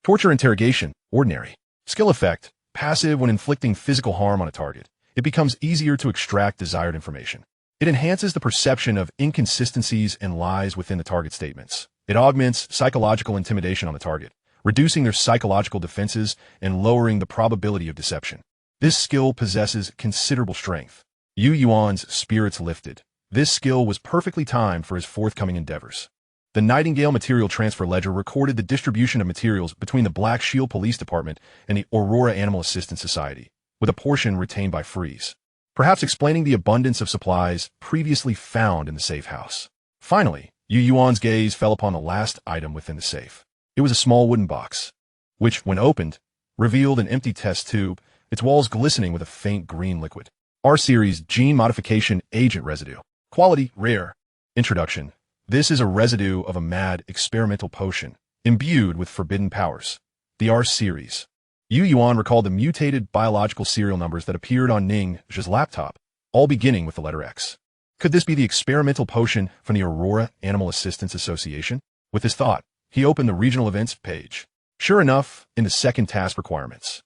Torture interrogation, ordinary. Skill effect, passive when inflicting physical harm on a target. It becomes easier to extract desired information. It enhances the perception of inconsistencies and lies within the target statements. It augments psychological intimidation on the target, reducing their psychological defenses and lowering the probability of deception. This skill possesses considerable strength. Yuan's spirits lifted. This skill was perfectly timed for his forthcoming endeavors. The Nightingale Material Transfer Ledger recorded the distribution of materials between the Black Shield Police Department and the Aurora Animal Assistance Society, with a portion retained by Freeze, perhaps explaining the abundance of supplies previously found in the safe house. Finally, Yuan's gaze fell upon the last item within the safe. It was a small wooden box, which, when opened, revealed an empty test tube, its walls glistening with a faint green liquid. R-Series Gene Modification Agent Residue. Quality, rare. Introduction. This is a residue of a mad experimental potion, imbued with forbidden powers. The R-Series. Yuan recalled the mutated biological serial numbers that appeared on Ning's laptop, all beginning with the letter X. Could this be the experimental potion from the Aurora Animal Assistance Association? With this thought, he opened the regional events page. Sure enough, in the second task requirements,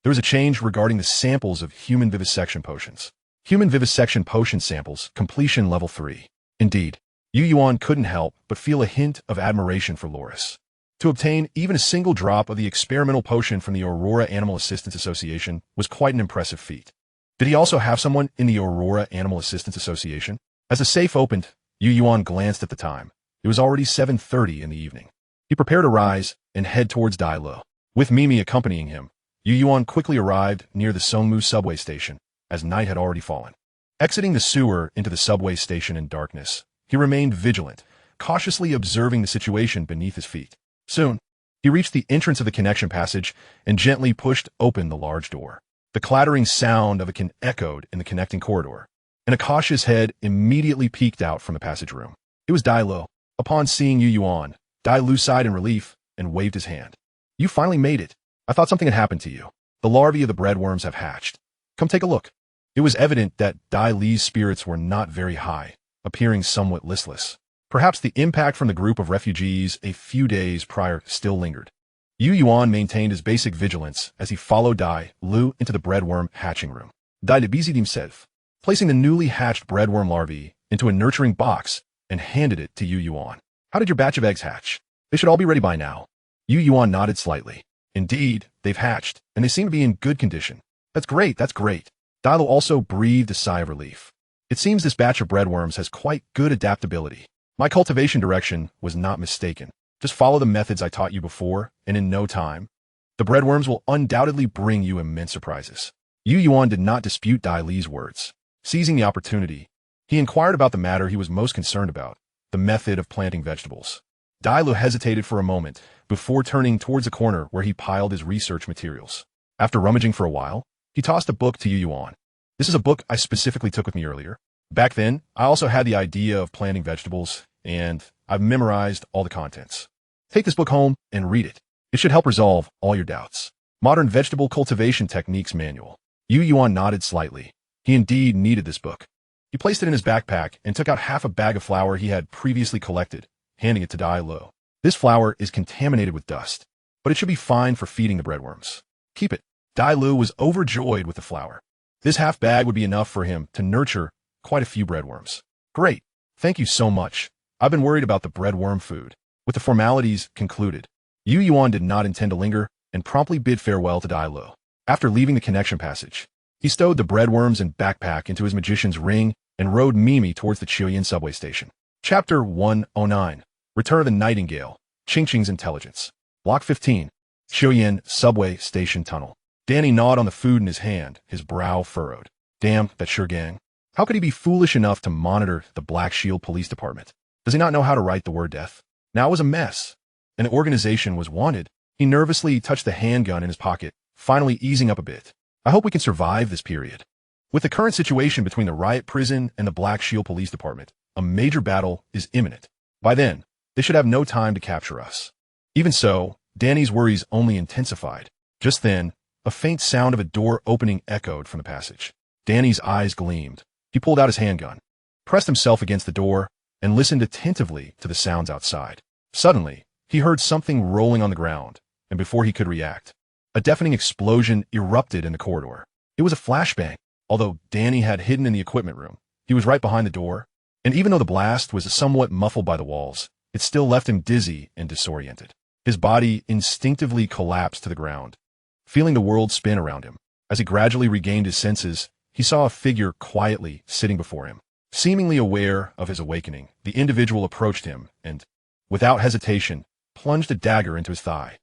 there was a change regarding the samples of human vivisection potions. Human vivisection potion samples, completion level 3. Indeed, Yuan couldn't help but feel a hint of admiration for Loris. To obtain even a single drop of the experimental potion from the Aurora Animal Assistance Association was quite an impressive feat. Did he also have someone in the Aurora Animal Assistance Association? As the safe opened, Yuan glanced at the time. It was already 7:30 in the evening. He prepared to rise and head towards Dailo. With Mimi accompanying him, Yuan quickly arrived near the Songmu subway station, as night had already fallen. Exiting the sewer into the subway station in darkness, he remained vigilant, cautiously observing the situation beneath his feet. Soon, he reached the entrance of the connection passage and gently pushed open the large door. The clattering sound of it echoed in the connecting corridor, and a cautious head immediately peeked out from the passage room. It was Dailo. Upon seeing Yuan, Dailo sighed in relief and waved his hand. "You finally made it. I thought something had happened to you. The larvae of the breadworms have hatched. Come take a look." It was evident that Dai Li's spirits were not very high, appearing somewhat listless. Perhaps the impact from the group of refugees a few days prior still lingered. Yuan maintained his basic vigilance as he followed Dai Lu into the breadworm hatching room. Dai busied himself, placing the newly hatched breadworm larvae into a nurturing box and handed it to Yuan. "How did your batch of eggs hatch? They should all be ready by now." Yuan nodded slightly. "Indeed, they've hatched, and they seem to be in good condition." That's great. Dailo also breathed a sigh of relief. "It seems this batch of breadworms has quite good adaptability. My cultivation direction was not mistaken. Just follow the methods I taught you before, and in no time, the breadworms will undoubtedly bring you immense surprises." Yuan did not dispute Dai Li's words. Seizing the opportunity, he inquired about the matter he was most concerned about, the method of planting vegetables. Dailo hesitated for a moment before turning towards a corner where he piled his research materials. After rummaging for a while, he tossed a book to Yuan. "This is a book I specifically took with me earlier. Back then, I also had the idea of planting vegetables, and I've memorized all the contents. Take this book home and read it. It should help resolve all your doubts." Modern Vegetable Cultivation Techniques Manual. Yuan nodded slightly. He indeed needed this book. He placed it in his backpack and took out half a bag of flour he had previously collected, handing it to Dailo. This flour is contaminated with dust, but it should be fine for feeding the breadworms. Keep it. Dai Lu was overjoyed with the flour. This half bag would be enough for him to nurture quite a few breadworms. Great. Thank you so much. I've been worried about the breadworm food. With the formalities concluded, Yuan did not intend to linger and promptly bid farewell to Dai Lu. After leaving the connection passage, he stowed the breadworms and backpack into his magician's ring and rode Mimi towards the Chuyin subway station. Chapter 109. Return of the Nightingale. Ching's intelligence. Block 15. Chuyin subway station tunnel. Danny gnawed on the food in his hand, his brow furrowed. Damn, that sure gang. How could he be foolish enough to monitor the Black Shield Police Department? Does he not know how to write the word death? Now it was a mess. An organization was wanted. He nervously touched the handgun in his pocket, finally easing up a bit. I hope we can survive this period. With the current situation between the riot prison and the Black Shield Police Department, a major battle is imminent. By then, they should have no time to capture us. Even so, Danny's worries only intensified. Just then, a faint sound of a door opening echoed from the passage. Danny's eyes gleamed. He pulled out his handgun, pressed himself against the door, and listened attentively to the sounds outside. Suddenly, he heard something rolling on the ground, and before he could react, a deafening explosion erupted in the corridor. It was a flashbang. Although Danny had hidden in the equipment room, he was right behind the door, and even though the blast was somewhat muffled by the walls, it still left him dizzy and disoriented. His body instinctively collapsed to the ground, feeling the world spin around him. As he gradually regained his senses, he saw a figure quietly sitting before him. Seemingly aware of his awakening, the individual approached him and, without hesitation, plunged a dagger into his thigh.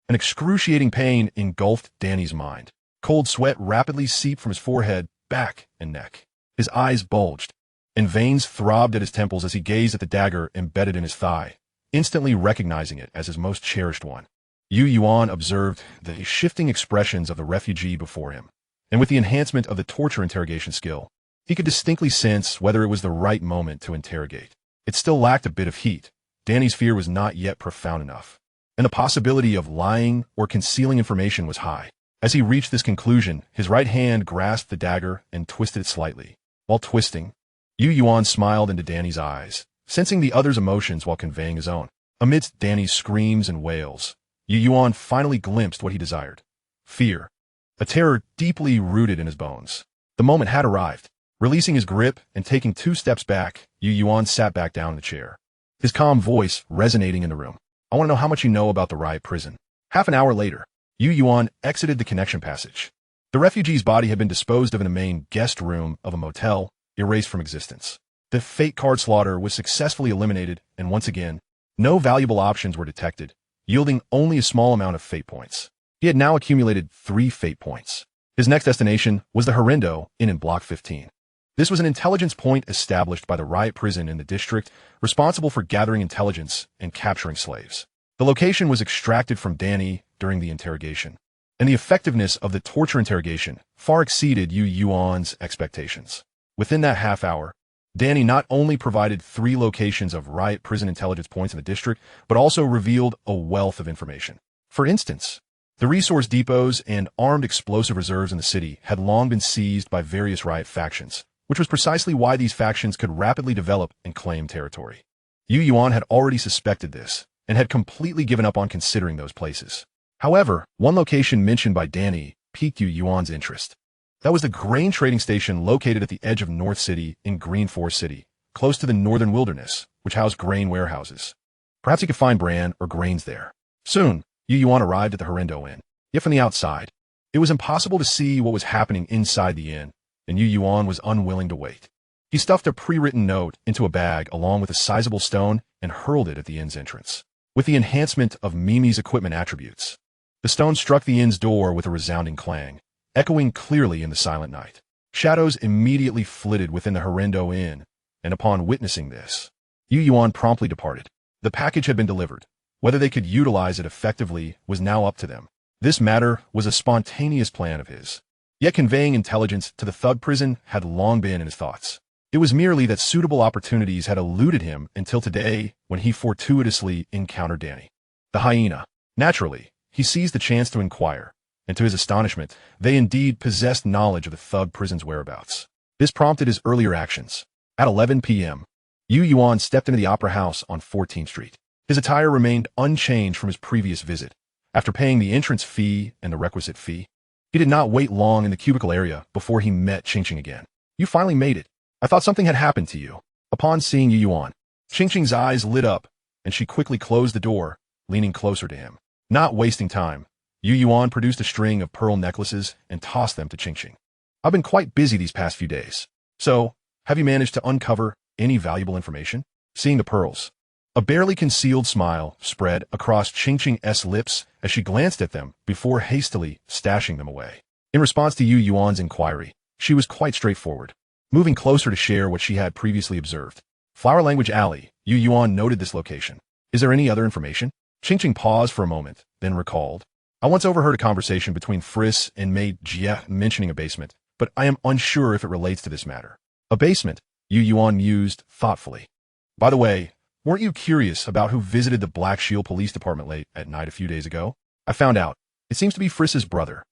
An excruciating pain engulfed Danny's mind. Cold sweat rapidly seeped from his forehead, back, and neck. His eyes bulged, and veins throbbed at his temples as he gazed at the dagger embedded in his thigh, instantly recognizing it as his most cherished one. Yuan observed the shifting expressions of the refugee before him, and with the enhancement of the torture interrogation skill, he could distinctly sense whether it was the right moment to interrogate. It still lacked a bit of heat. Danny's fear was not yet profound enough, and the possibility of lying or concealing information was high. As he reached this conclusion, his right hand grasped the dagger and twisted it slightly. While twisting, Yuan smiled into Danny's eyes, sensing the other's emotions while conveying his own. Amidst Danny's screams and wails, Yuan finally glimpsed what he desired. Fear. A terror deeply rooted in his bones. The moment had arrived. Releasing his grip and taking 2 steps back, Yuan sat back down in the chair, his calm voice resonating in the room. I want to know how much you know about the riot prison. Half an hour later, Yuan exited the connection passage. The refugee's body had been disposed of in the main guest room of a motel, erased from existence. The fate card slaughter was successfully eliminated, and once again, no valuable options were detected, yielding only a small amount of fate points. He had now accumulated 3 fate points. His next destination was the Herindo Inn in Block 15. This was an intelligence point established by the riot prison in the district, responsible for gathering intelligence and capturing slaves. The location was extracted from Danny during the interrogation, and the effectiveness of the torture interrogation far exceeded Yuan's expectations. Within that half hour, Danny not only provided 3 locations of riot prison intelligence points in the district, but also revealed a wealth of information. For instance, the resource depots and armed explosive reserves in the city had long been seized by various riot factions, which was precisely why these factions could rapidly develop and claim territory. Yuan had already suspected this, and had completely given up on considering those places. However, one location mentioned by Danny piqued Yuan's interest. That was the grain trading station located at the edge of North City in Green Forest City, close to the northern wilderness, which housed grain warehouses. Perhaps he could find bran or grains there. Soon, Yuan arrived at the Herindo Inn. Yet from the outside, it was impossible to see what was happening inside the inn, and Yuan was unwilling to wait. He stuffed a pre-written note into a bag along with a sizable stone and hurled it at the inn's entrance. With the enhancement of Mimi's equipment attributes, the stone struck the inn's door with a resounding clang, echoing clearly in the silent night. Shadows immediately flitted within the Herindo Inn, and upon witnessing this, Yuan promptly departed. The package had been delivered. Whether they could utilize it effectively was now up to them. This matter was a spontaneous plan of his. Yet conveying intelligence to the thug prison had long been in his thoughts. It was merely that suitable opportunities had eluded him until today when he fortuitously encountered Danny. The hyena. Naturally, he seized the chance to inquire, and to his astonishment, they indeed possessed knowledge of the thug prison's whereabouts. This prompted his earlier actions. At 11 p.m., Yuan stepped into the Opera House on 14th Street. His attire remained unchanged from his previous visit. After paying the entrance fee and the requisite fee, he did not wait long in the cubicle area before he met Qingqing again. You finally made it. I thought something had happened to you. Upon seeing Yuan, Qingqing's eyes lit up, and she quickly closed the door, leaning closer to him. Not wasting time, Yuan produced a string of pearl necklaces and tossed them to Qingqing. I've been quite busy these past few days. So, have you managed to uncover any valuable information? Seeing the pearls, a barely concealed smile spread across Qingqing's lips as she glanced at them before hastily stashing them away. In response to Yuan's inquiry, she was quite straightforward, moving closer to share what she had previously observed. Flower Language Alley, Yuan noted this location. Is there any other information? Qingqing paused for a moment, then recalled. I once overheard a conversation between Friss and Mei Jie mentioning a basement, but I am unsure if it relates to this matter. A basement, Yuan mused thoughtfully. By the way, weren't you curious about who visited the Black Shield Police Department late at night a few days ago? I found out. It seems to be Friss's brother.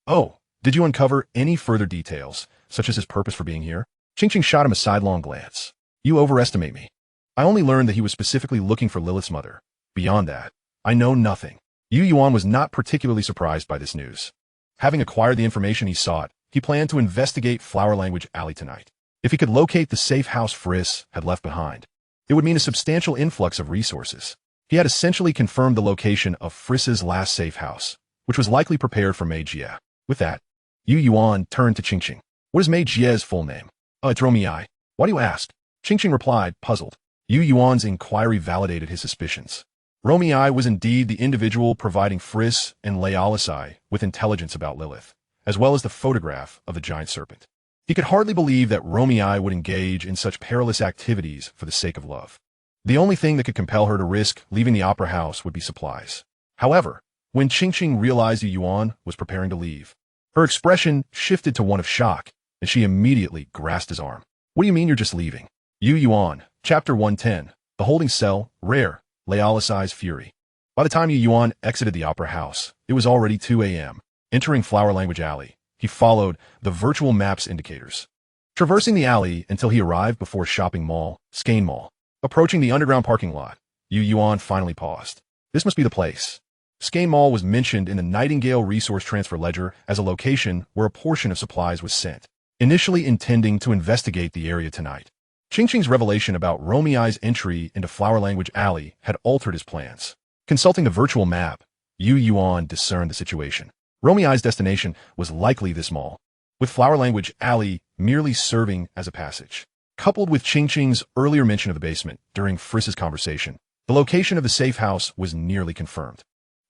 Oh, did you uncover any further details, such as his purpose for being here? Qingqing shot him a sidelong glance. You overestimate me. I only learned that he was specifically looking for Lilith's mother. Beyond that, I know nothing. Yuan was not particularly surprised by this news. Having acquired the information he sought, he planned to investigate Flower Language Alley tonight. If he could locate the safe house Friss had left behind, it would mean a substantial influx of resources. He had essentially confirmed the location of Friss's last safe house, which was likely prepared for Mei Jie. With that, Yuan turned to Qingqing. What is Mei Jie's full name? It's Romei. Why do you ask? Qingqing replied, puzzled. Yuan's inquiry validated his suspicions. Romei was indeed the individual providing Friss and Laolisai with intelligence about Lilith, as well as the photograph of the giant serpent. He could hardly believe that Romei would engage in such perilous activities for the sake of love. The only thing that could compel her to risk leaving the opera house would be supplies. However, when Qingqing realized Yuan was preparing to leave, her expression shifted to one of shock, and she immediately grasped his arm. What do you mean you're just leaving? Yuan, Chapter 110, The Holding Cell, Rare, Laolisai's Fury. By the time Yuan exited the opera house, it was already 2 a.m. Entering Flower Language Alley, he followed the virtual map's indicators, traversing the alley until he arrived before shopping mall, Skane Mall. Approaching the underground parking lot, Yuan finally paused. This must be the place. Skane Mall was mentioned in the Nightingale Resource Transfer Ledger as a location where a portion of supplies was sent, initially intending to investigate the area tonight. Qingqing's revelation about Romei's entry into Flower Language Alley had altered his plans. Consulting the virtual map, Yuan discerned the situation. Romei's destination was likely this mall, with Flower Language Alley merely serving as a passage. Coupled with Qingqing's earlier mention of the basement during Friss's conversation, the location of the safe house was nearly confirmed.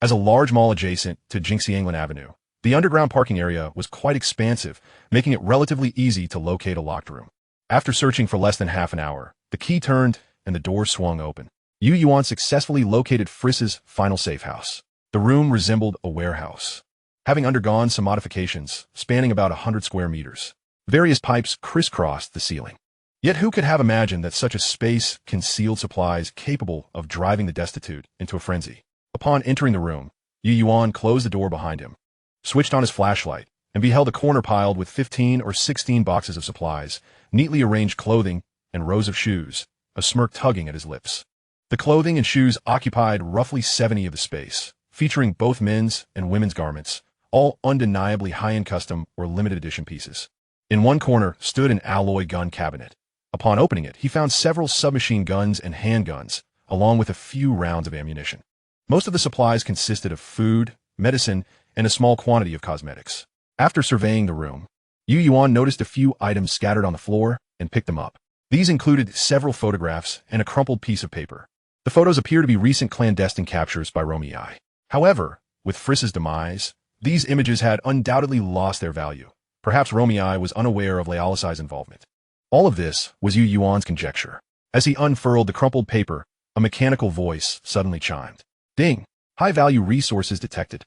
As a large mall adjacent to Jingxianglan Avenue, the underground parking area was quite expansive, making it relatively easy to locate a locked room. After searching for less than half an hour, the key turned and the door swung open. Yuan successfully located Friss's final safe house. The room resembled a warehouse, having undergone some modifications, spanning about 100 square meters. Various pipes crisscrossed the ceiling. Yet who could have imagined that such a space concealed supplies capable of driving the destitute into a frenzy? Upon entering the room, Yuan closed the door behind him, switched on his flashlight, and beheld a corner piled with 15 or 16 boxes of supplies, neatly arranged clothing, and rows of shoes, a smirk tugging at his lips. The clothing and shoes occupied roughly 70 of the space, featuring both men's and women's garments, all undeniably high-end custom or limited edition pieces. In one corner stood an alloy gun cabinet. Upon opening it, he found several submachine guns and handguns, along with a few rounds of ammunition. Most of the supplies consisted of food, medicine, and a small quantity of cosmetics. After surveying the room, Yuan noticed a few items scattered on the floor and picked them up. These included several photographs and a crumpled piece of paper. The photos appear to be recent clandestine captures by Romei. However, with Friss's demise, these images had undoubtedly lost their value. Perhaps Romei was unaware of Laolisai's involvement. All of this was Yuan's conjecture. As he unfurled the crumpled paper, a mechanical voice suddenly chimed. Ding! High-value resources detected.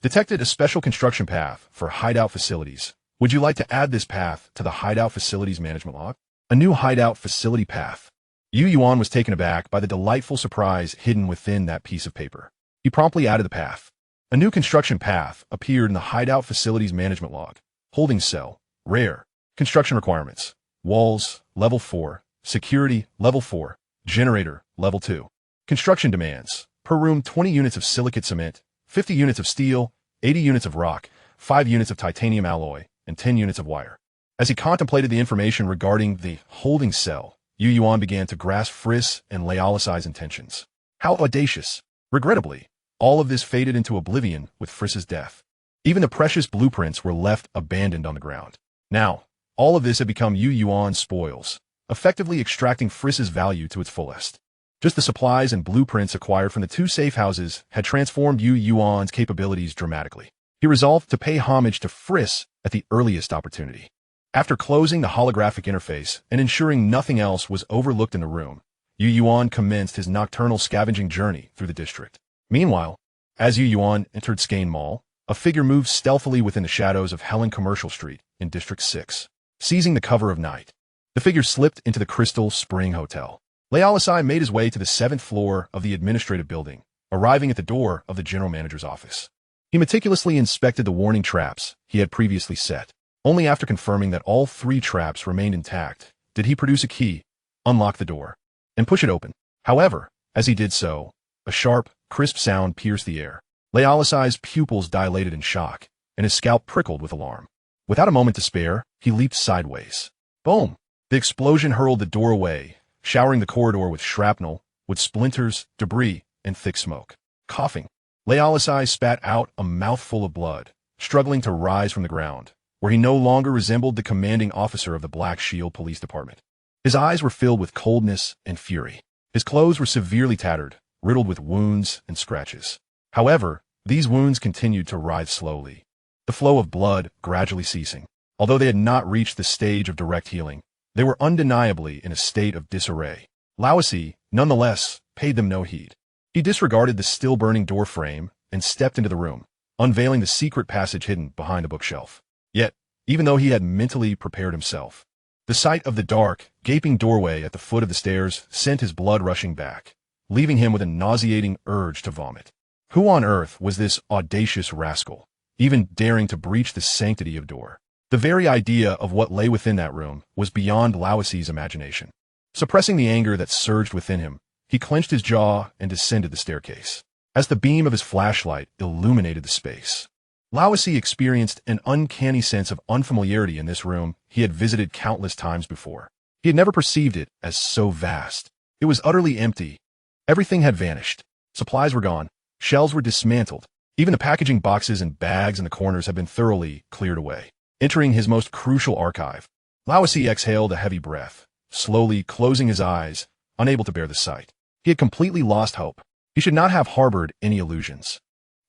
Detected a special construction path for hideout facilities. Would you like to add this path to the hideout facilities management log? A new hideout facility path. Yuan was taken aback by the delightful surprise hidden within that piece of paper. He promptly added the path. A new construction path appeared in the hideout facilities management log. Holding cell. Rare. Construction requirements. Walls, level 4. Security, level 4. Generator, level 2. Construction demands. Per room, 20 units of silicate cement, 50 units of steel, 80 units of rock, 5 units of titanium alloy, and 10 units of wire. As he contemplated the information regarding the holding cell, Yuan began to grasp Friss and Layalisi's intentions. How audacious! Regrettably, all of this faded into oblivion with Friss's death. Even the precious blueprints were left abandoned on the ground. Now, all of this had become Yuan's spoils, effectively extracting Friss's value to its fullest. Just the supplies and blueprints acquired from the two safe houses had transformed Yuan's capabilities dramatically. He resolved to pay homage to Friss at the earliest opportunity. After closing the holographic interface and ensuring nothing else was overlooked in the room, Yuan commenced his nocturnal scavenging journey through the district. Meanwhile, as Yuan entered Skane Mall, a figure moved stealthily within the shadows of Helen Commercial Street in District 6. Seizing the cover of night, the figure slipped into the Crystal Spring Hotel. Layalisi made his way to the 7th floor of the administrative building, arriving at the door of the general manager's office. He meticulously inspected the warning traps he had previously set. Only after confirming that all 3 traps remained intact did he produce a key, unlock the door, and push it open. However, as he did so, a sharp, crisp sound pierced the air. Layalisi's pupils dilated in shock, and his scalp prickled with alarm. Without a moment to spare, he leaped sideways. Boom! The explosion hurled the door away, showering the corridor with shrapnel, with splinters, debris, and thick smoke. Coughing, Layalisi spat out a mouthful of blood, struggling to rise from the ground, where he no longer resembled the commanding officer of the Black Shield Police Department. His eyes were filled with coldness and fury. His clothes were severely tattered, riddled with wounds and scratches. However, these wounds continued to writhe slowly, the flow of blood gradually ceasing. Although they had not reached the stage of direct healing, they were undeniably in a state of disarray. Layalisi, nonetheless, paid them no heed. He disregarded the still-burning door frame and stepped into the room, unveiling the secret passage hidden behind the bookshelf. Yet, even though he had mentally prepared himself, the sight of the dark, gaping doorway at the foot of the stairs sent his blood rushing back, leaving him with a nauseating urge to vomit. Who on earth was this audacious rascal, even daring to breach the sanctity of door? The very idea of what lay within that room was beyond Layalisi's imagination. Suppressing the anger that surged within him, he clenched his jaw and descended the staircase. As the beam of his flashlight illuminated the space, Layalisi experienced an uncanny sense of unfamiliarity in this room he had visited countless times before. He had never perceived it as so vast. It was utterly empty. Everything had vanished. Supplies were gone. Shelves were dismantled. Even the packaging boxes and bags in the corners had been thoroughly cleared away. Entering his most crucial archive, Layalisi exhaled a heavy breath, slowly closing his eyes, unable to bear the sight. He had completely lost hope. He should not have harbored any illusions.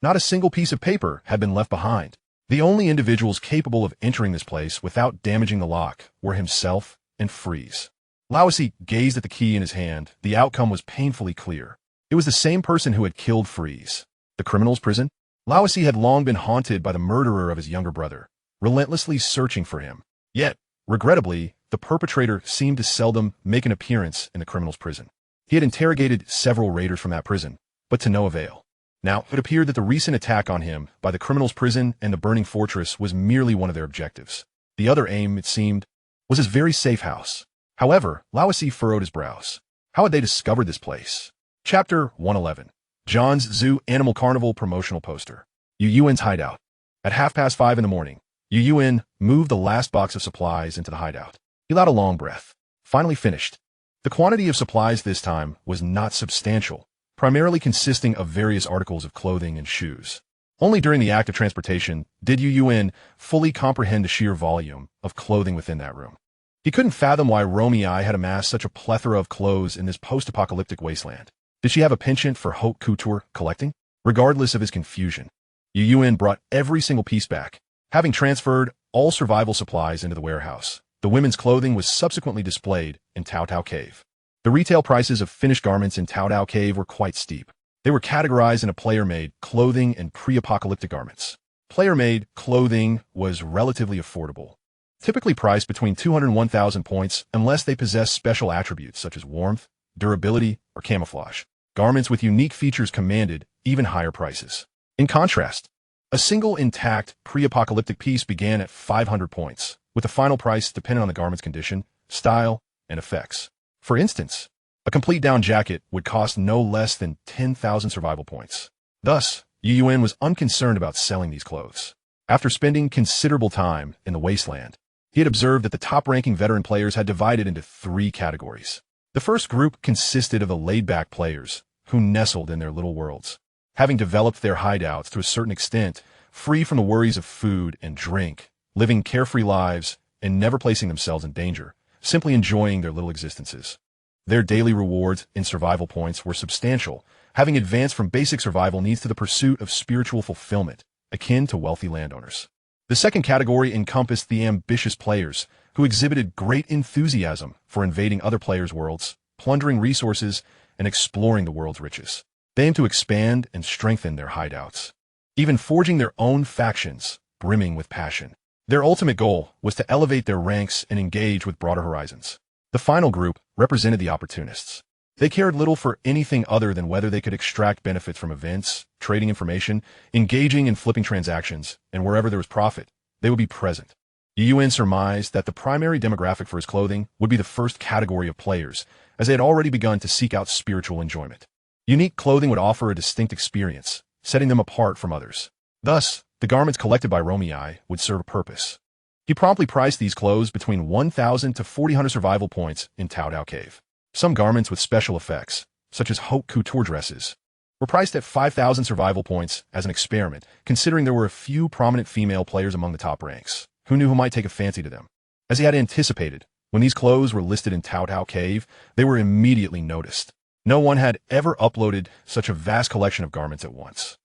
Not a single piece of paper had been left behind. The only individuals capable of entering this place without damaging the lock were himself and Freeze. Layalisi gazed at the key in his hand. The outcome was painfully clear. It was the same person who had killed Freeze. The criminal's prison? Layalisi had long been haunted by the murderer of his younger brother, relentlessly searching for him. Yet, regrettably, the perpetrator seemed to seldom make an appearance in the criminal's prison. He had interrogated several raiders from that prison, but to no avail. Now, it appeared that the recent attack on him by the criminal's prison and the burning fortress was merely one of their objectives. The other aim, it seemed, was his very safe house. However, Layalisi furrowed his brows. How had they discovered this place? Chapter 111. John's Zoo Animal Carnival Promotional Poster. Yuan's Hideout. At 5:30 in the morning, Yuan moved the last box of supplies into the hideout. He let a long breath. Finally finished. The quantity of supplies this time was not substantial, primarily consisting of various articles of clothing and shoes. Only during the act of transportation did Yuan fully comprehend the sheer volume of clothing within that room. He couldn't fathom why Romei had amassed such a plethora of clothes in this post-apocalyptic wasteland. Did she have a penchant for haute couture collecting? Regardless of his confusion, Yuan brought every single piece back. Having transferred all survival supplies into the warehouse, the women's clothing was subsequently displayed in Tao Tao Cave. The retail prices of finished garments in Tao Tao Cave were quite steep. They were categorized into player-made clothing and pre-apocalyptic garments. Player-made clothing was relatively affordable, typically priced between 201,000 points unless they possess special attributes such as warmth, durability, or camouflage. Garments with unique features commanded even higher prices. In contrast, a single intact pre-apocalyptic piece began at 500 points, with the final price dependent on the garment's condition, style, and effects. For instance, A complete down jacket would cost no less than 10,000 survival points. Thus, Yuan was unconcerned about selling these clothes. After spending considerable time in the Wasteland, he had observed that the top-ranking veteran players had divided into 3 categories. The first group consisted of the laid-back players, who nestled in their little worlds, having developed their hideouts to a certain extent, free from the worries of food and drink, living carefree lives and never placing themselves in danger, simply enjoying their little existences. Their daily rewards in survival points were substantial, having advanced from basic survival needs to the pursuit of spiritual fulfillment, akin to wealthy landowners. The second category encompassed the ambitious players, who exhibited great enthusiasm for invading other players' worlds, plundering resources, and exploring the world's riches. They aimed to expand and strengthen their hideouts, even forging their own factions, brimming with passion. Their ultimate goal was to elevate their ranks and engage with broader horizons. The final group represented the opportunists. They cared little for anything other than whether they could extract benefits from events, trading information, engaging in flipping transactions, and wherever there was profit, they would be present. Yuan surmised that the primary demographic for his clothing would be the first category of players, as they had already begun to seek out spiritual enjoyment. Unique clothing would offer a distinct experience, setting them apart from others. Thus, the garments collected by Romei would serve a purpose. He promptly priced these clothes between 1,000 to 4,000 survival points in Tao Cave. Some garments with special effects, such as haute couture dresses, were priced at 5,000 survival points as an experiment, considering there were a few prominent female players among the top ranks. Who knew who might take a fancy to them? As he had anticipated, when these clothes were listed in Tao Cave, they were immediately noticed. No one had ever uploaded such a vast collection of garments at once.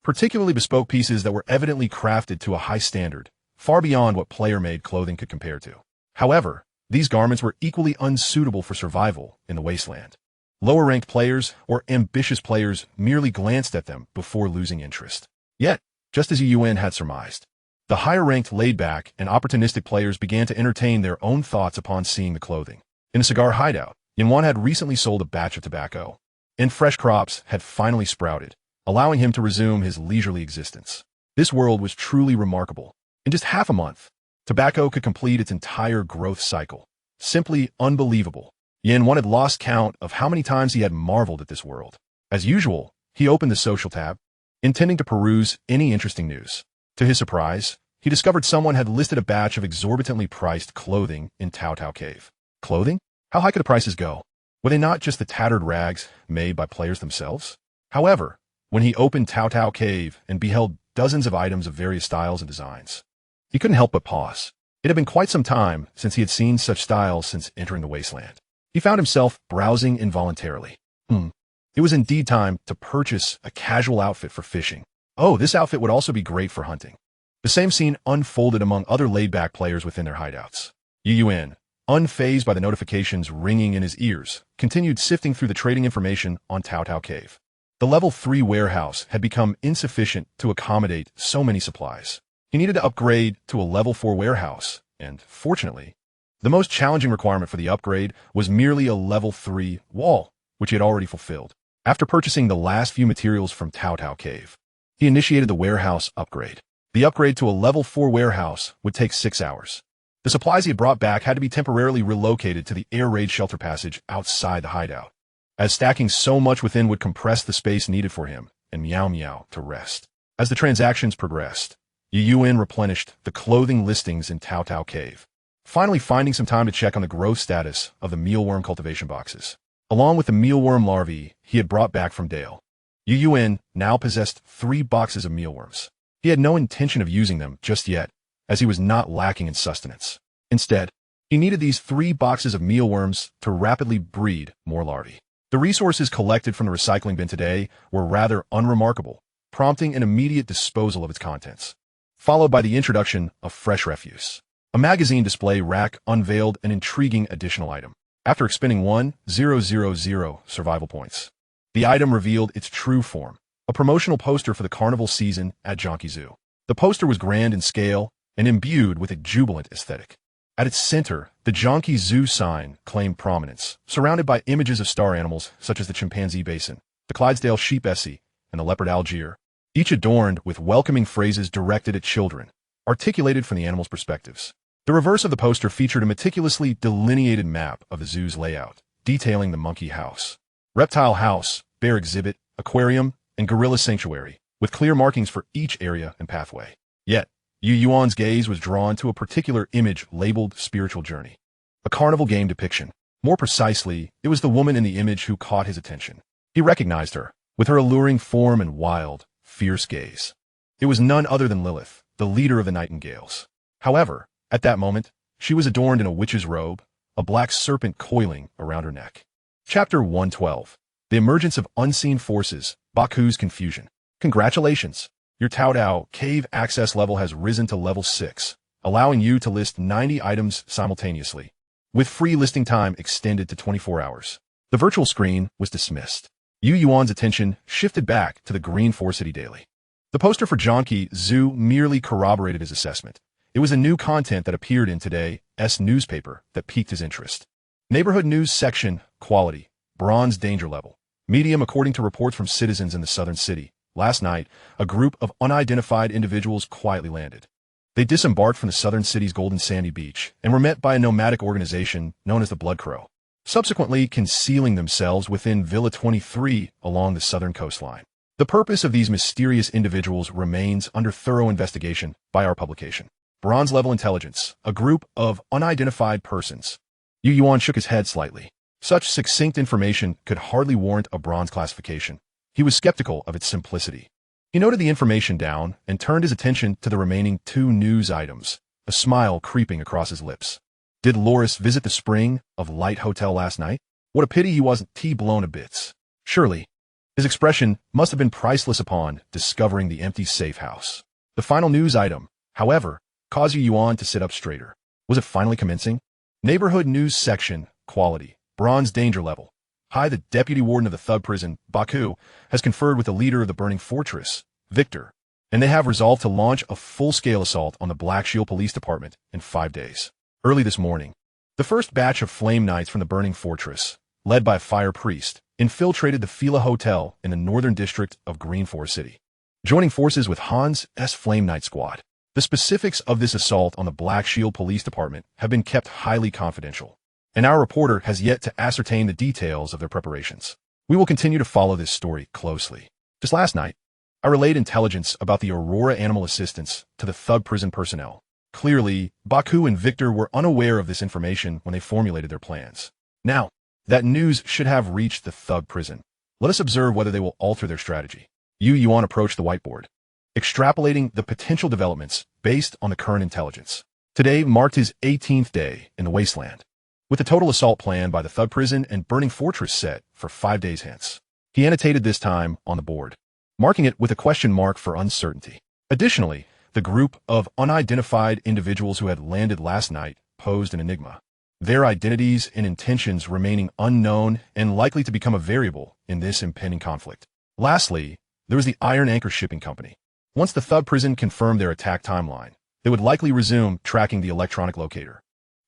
Particularly bespoke pieces that were evidently crafted to a high standard, far beyond what player-made clothing could compare to. However, these garments were equally unsuitable for survival in the Wasteland. Lower-ranked players or ambitious players merely glanced at them before losing interest. Yet, just as Yuan had surmised, the higher-ranked laid-back and opportunistic players began to entertain their own thoughts upon seeing the clothing. In a cigar hideout, Yuan had recently sold a batch of tobacco, and fresh crops had finally sprouted, allowing him to resume his leisurely existence. This world was truly remarkable. In just half a month, tobacco could complete its entire growth cycle. Simply unbelievable. Yuan had lost count of how many times he had marveled at this world. As usual, he opened the social tab, intending to peruse any interesting news. To his surprise, he discovered someone had listed a batch of exorbitantly priced clothing in Tao Cave. Clothing? How high could the prices go? Were they not just the tattered rags made by players themselves? However, when he opened Tao Cave and beheld dozens of items of various styles and designs, he couldn't help but pause. It had been quite some time since he had seen such styles since entering the Wasteland. He found himself browsing involuntarily. It was indeed time to purchase a casual outfit for fishing. Oh, this outfit would also be great for hunting. The same scene unfolded among other laid-back players within their hideouts. Yuan, unfazed by the notifications ringing in his ears, continued sifting through the trading information on Tao Cave. The level 3 warehouse had become insufficient to accommodate so many supplies. He needed to upgrade to a level 4 warehouse, and, fortunately, the most challenging requirement for the upgrade was merely a level 3 wall, which he had already fulfilled. After purchasing the last few materials from Tao Cave, he initiated the warehouse upgrade. The upgrade to a level 4 warehouse would take 6 hours. The supplies he had brought back had to be temporarily relocated to the air raid shelter passage outside the hideout, as stacking so much within would compress the space needed for him and Meow to rest. As the transactions progressed, Yuan replenished the clothing listings in Tao Cave, finally finding some time to check on the growth status of the mealworm cultivation boxes. Along with the mealworm larvae he had brought back from Dale, Yuan now possessed 3 boxes of mealworms. He had no intention of using them just yet, as he was not lacking in sustenance. Instead, he needed these 3 boxes of mealworms to rapidly breed more larvae. The resources collected from the recycling bin today were rather unremarkable, prompting an immediate disposal of its contents, followed by the introduction of fresh refuse. A magazine display rack unveiled an intriguing additional item. After expending 1,000 survival points, the item revealed its true form, a promotional poster for the carnival season at Jonki Zoo. The poster was grand in scale and imbued with a jubilant aesthetic. At its center, the Jonki Zoo sign claimed prominence, surrounded by images of star animals such as the chimpanzee basin, the Clydesdale sheep Essie, and the leopard Algier, each adorned with welcoming phrases directed at children, articulated from the animals' perspectives. The reverse of the poster featured a meticulously delineated map of the zoo's layout, detailing the monkey house, reptile house, bear exhibit, aquarium, and gorilla sanctuary, with clear markings for each area and pathway. Yet, Yuan's gaze was drawn to a particular image labeled Spiritual Journey. A carnival game depiction. More precisely, it was the woman in the image who caught his attention. He recognized her, with her alluring form and wild, fierce gaze. It was none other than Lilith, the leader of the Nightingales. However, at that moment, she was adorned in a witch's robe, a black serpent coiling around her neck. Chapter 112. The Emergence of Unseen Forces, Baku's Confusion. Congratulations! Your Taodao cave access level has risen to level 6, allowing you to list 90 items simultaneously, with free listing time extended to 24 hours. The virtual screen was dismissed. Yuan's attention shifted back to the Green 4 City Daily. The poster for Jiangxi Zoo merely corroborated his assessment. It was the new content that appeared in today's newspaper that piqued his interest. Neighborhood News Section, Quality, Bronze Danger Level. Medium. According to reports from citizens in the southern city, last night, a group of unidentified individuals quietly landed. They disembarked from the southern city's golden sandy beach and were met by a nomadic organization known as the Blood Crow, subsequently concealing themselves within Villa 23 along the southern coastline. The purpose of these mysterious individuals remains under thorough investigation by our publication. Bronze-level intelligence, a group of unidentified persons. Yuan shook his head slightly. Such succinct information could hardly warrant a bronze classification. He was skeptical of its simplicity. He noted the information down and turned his attention to the remaining 2 news items, a smile creeping across his lips. Did Loris visit the Spring of Light Hotel last night? What a pity he wasn't blown to bits. Surely, his expression must have been priceless upon discovering the empty safe house. The final news item, however, caused Yuan to sit up straighter. Was it finally commencing? Neighborhood News Section, Quality, Bronze Danger Level. Hi, the deputy warden of the thug prison, Baku, has conferred with the leader of the burning fortress, Victor, and they have resolved to launch a full-scale assault on the Black Shield Police Department in 5 days. Early this morning, the first batch of flame knights from the burning fortress, led by a fire priest, infiltrated the Fila Hotel in the northern district of Green 4 City, joining forces with Hans' Flame Knight squad. The specifics of this assault on the Black Shield Police Department have been kept highly confidential, and our reporter has yet to ascertain the details of their preparations. We will continue to follow this story closely. Just last night, I relayed intelligence about the Aurora Animal Assistance to the thug prison personnel. Clearly, Baku and Victor were unaware of this information when they formulated their plans. Now, that news should have reached the thug prison. Let us observe whether they will alter their strategy. Yuan approached the whiteboard, extrapolating the potential developments based on the current intelligence. Today marked his 18th day in the Wasteland, with the total assault plan by the thug prison and burning fortress set for 5 days hence. He annotated this time on the board, marking it with a question mark for uncertainty. Additionally, the group of unidentified individuals who had landed last night posed an enigma, their identities and intentions remaining unknown and likely to become a variable in this impending conflict. Lastly, there was the Iron Anchor Shipping Company. Once the thug prison confirmed their attack timeline, they would likely resume tracking the electronic locator.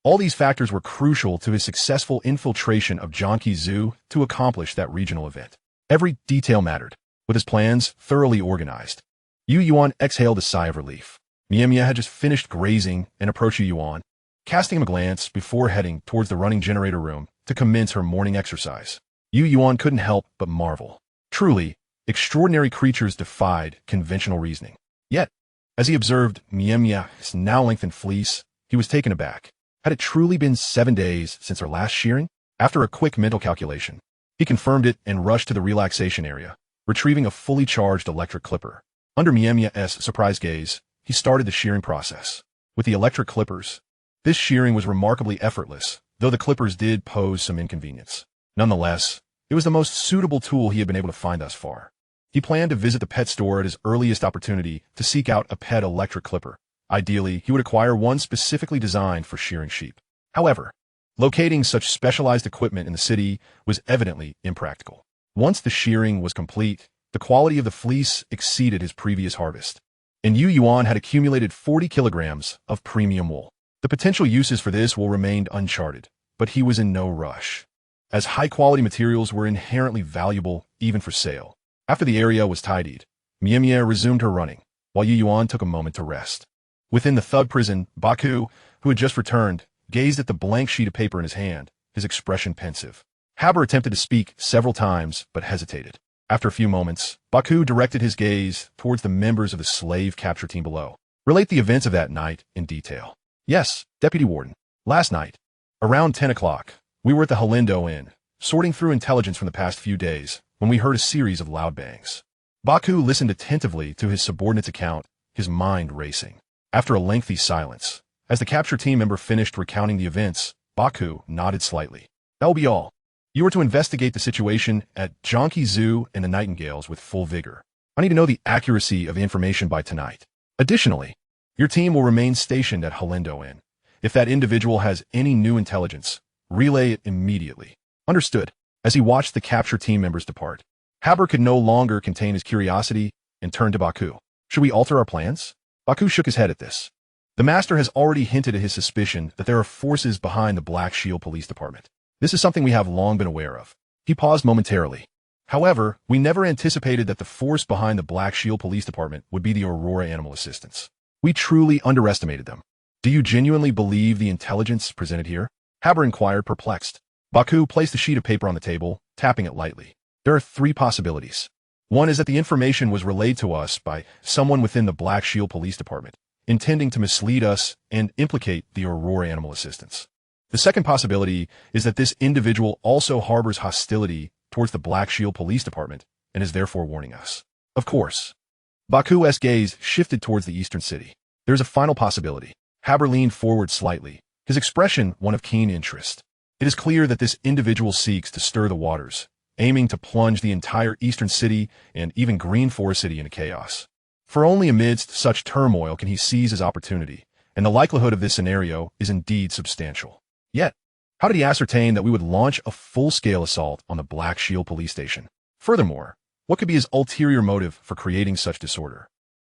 All these factors were crucial to his successful infiltration of Jiangxi Zoo to accomplish that regional event. Every detail mattered, with his plans thoroughly organized. Yuan exhaled a sigh of relief. Miemia had just finished grazing and approached Yuan, casting him a glance before heading towards the running generator room to commence her morning exercise. Yuan couldn't help but marvel. Truly, extraordinary creatures defied conventional reasoning. Yet, as he observed Miemia's now lengthened fleece, he was taken aback. Had it truly been 7 days since her last shearing? After a quick mental calculation, he confirmed it and rushed to the relaxation area, retrieving a fully charged electric clipper. Under Miemia's surprised gaze, he started the shearing process. With the electric clippers, this shearing was remarkably effortless, though the clippers did pose some inconvenience. Nonetheless, it was the most suitable tool he had been able to find thus far. He planned to visit the pet store at his earliest opportunity to seek out a pet electric clipper. Ideally, he would acquire one specifically designed for shearing sheep. However, locating such specialized equipment in the city was evidently impractical. Once the shearing was complete, the quality of the fleece exceeded his previous harvest, and Yuan had accumulated 40 kilograms of premium wool. The potential uses for this wool remained uncharted, but he was in no rush, as high-quality materials were inherently valuable even for sale. After the area was tidied, Miemia resumed her running, while Yuan took a moment to rest. Within the thug prison, Baku, who had just returned, gazed at the blank sheet of paper in his hand, his expression pensive. Haber attempted to speak several times, but hesitated. After a few moments, Baku directed his gaze towards the members of the slave capture team below. Relate the events of that night in detail. Yes, Deputy Warden. Last night, around 10 o'clock, we were at the Halindo Inn, sorting through intelligence from the past few days, when we heard a series of loud bangs. Baku listened attentively to his subordinate's account, his mind racing. After a lengthy silence, as the capture team member finished recounting the events, Baku nodded slightly. That will be all. You are to investigate the situation at Jonki Zoo and the Nightingales with full vigor. I need to know the accuracy of the information by tonight. Additionally, your team will remain stationed at Halindo Inn. If that individual has any new intelligence, relay it immediately. Understood. As he watched the capture team members depart, Haber could no longer contain his curiosity and turned to Baku. Should we alter our plans? Baku shook his head at this. The master has already hinted at his suspicion that there are forces behind the Black Shield Police Department. This is something we have long been aware of. He paused momentarily. However, we never anticipated that the force behind the Black Shield Police Department would be the Aurora Animal Assistance. We truly underestimated them. Do you genuinely believe the intelligence presented here? Haber inquired, perplexed. Baku placed a sheet of paper on the table, tapping it lightly. There are three possibilities. One is that the information was relayed to us by someone within the Black Shield Police Department, intending to mislead us and implicate the Aurora Animal Assistance. The second possibility is that this individual also harbors hostility towards the Black Shield Police Department and is therefore warning us. Of course. Baku's gaze shifted towards the eastern city. There's a final possibility. Haber leaned forward slightly, his expression one of keen interest. It is clear that this individual seeks to stir the waters, aiming to plunge the entire eastern city and even Green Forest City into chaos. For only amidst such turmoil can he seize his opportunity, and the likelihood of this scenario is indeed substantial. Yet, how did he ascertain that we would launch a full-scale assault on the Black Shield police station? Furthermore, what could be his ulterior motive for creating such disorder?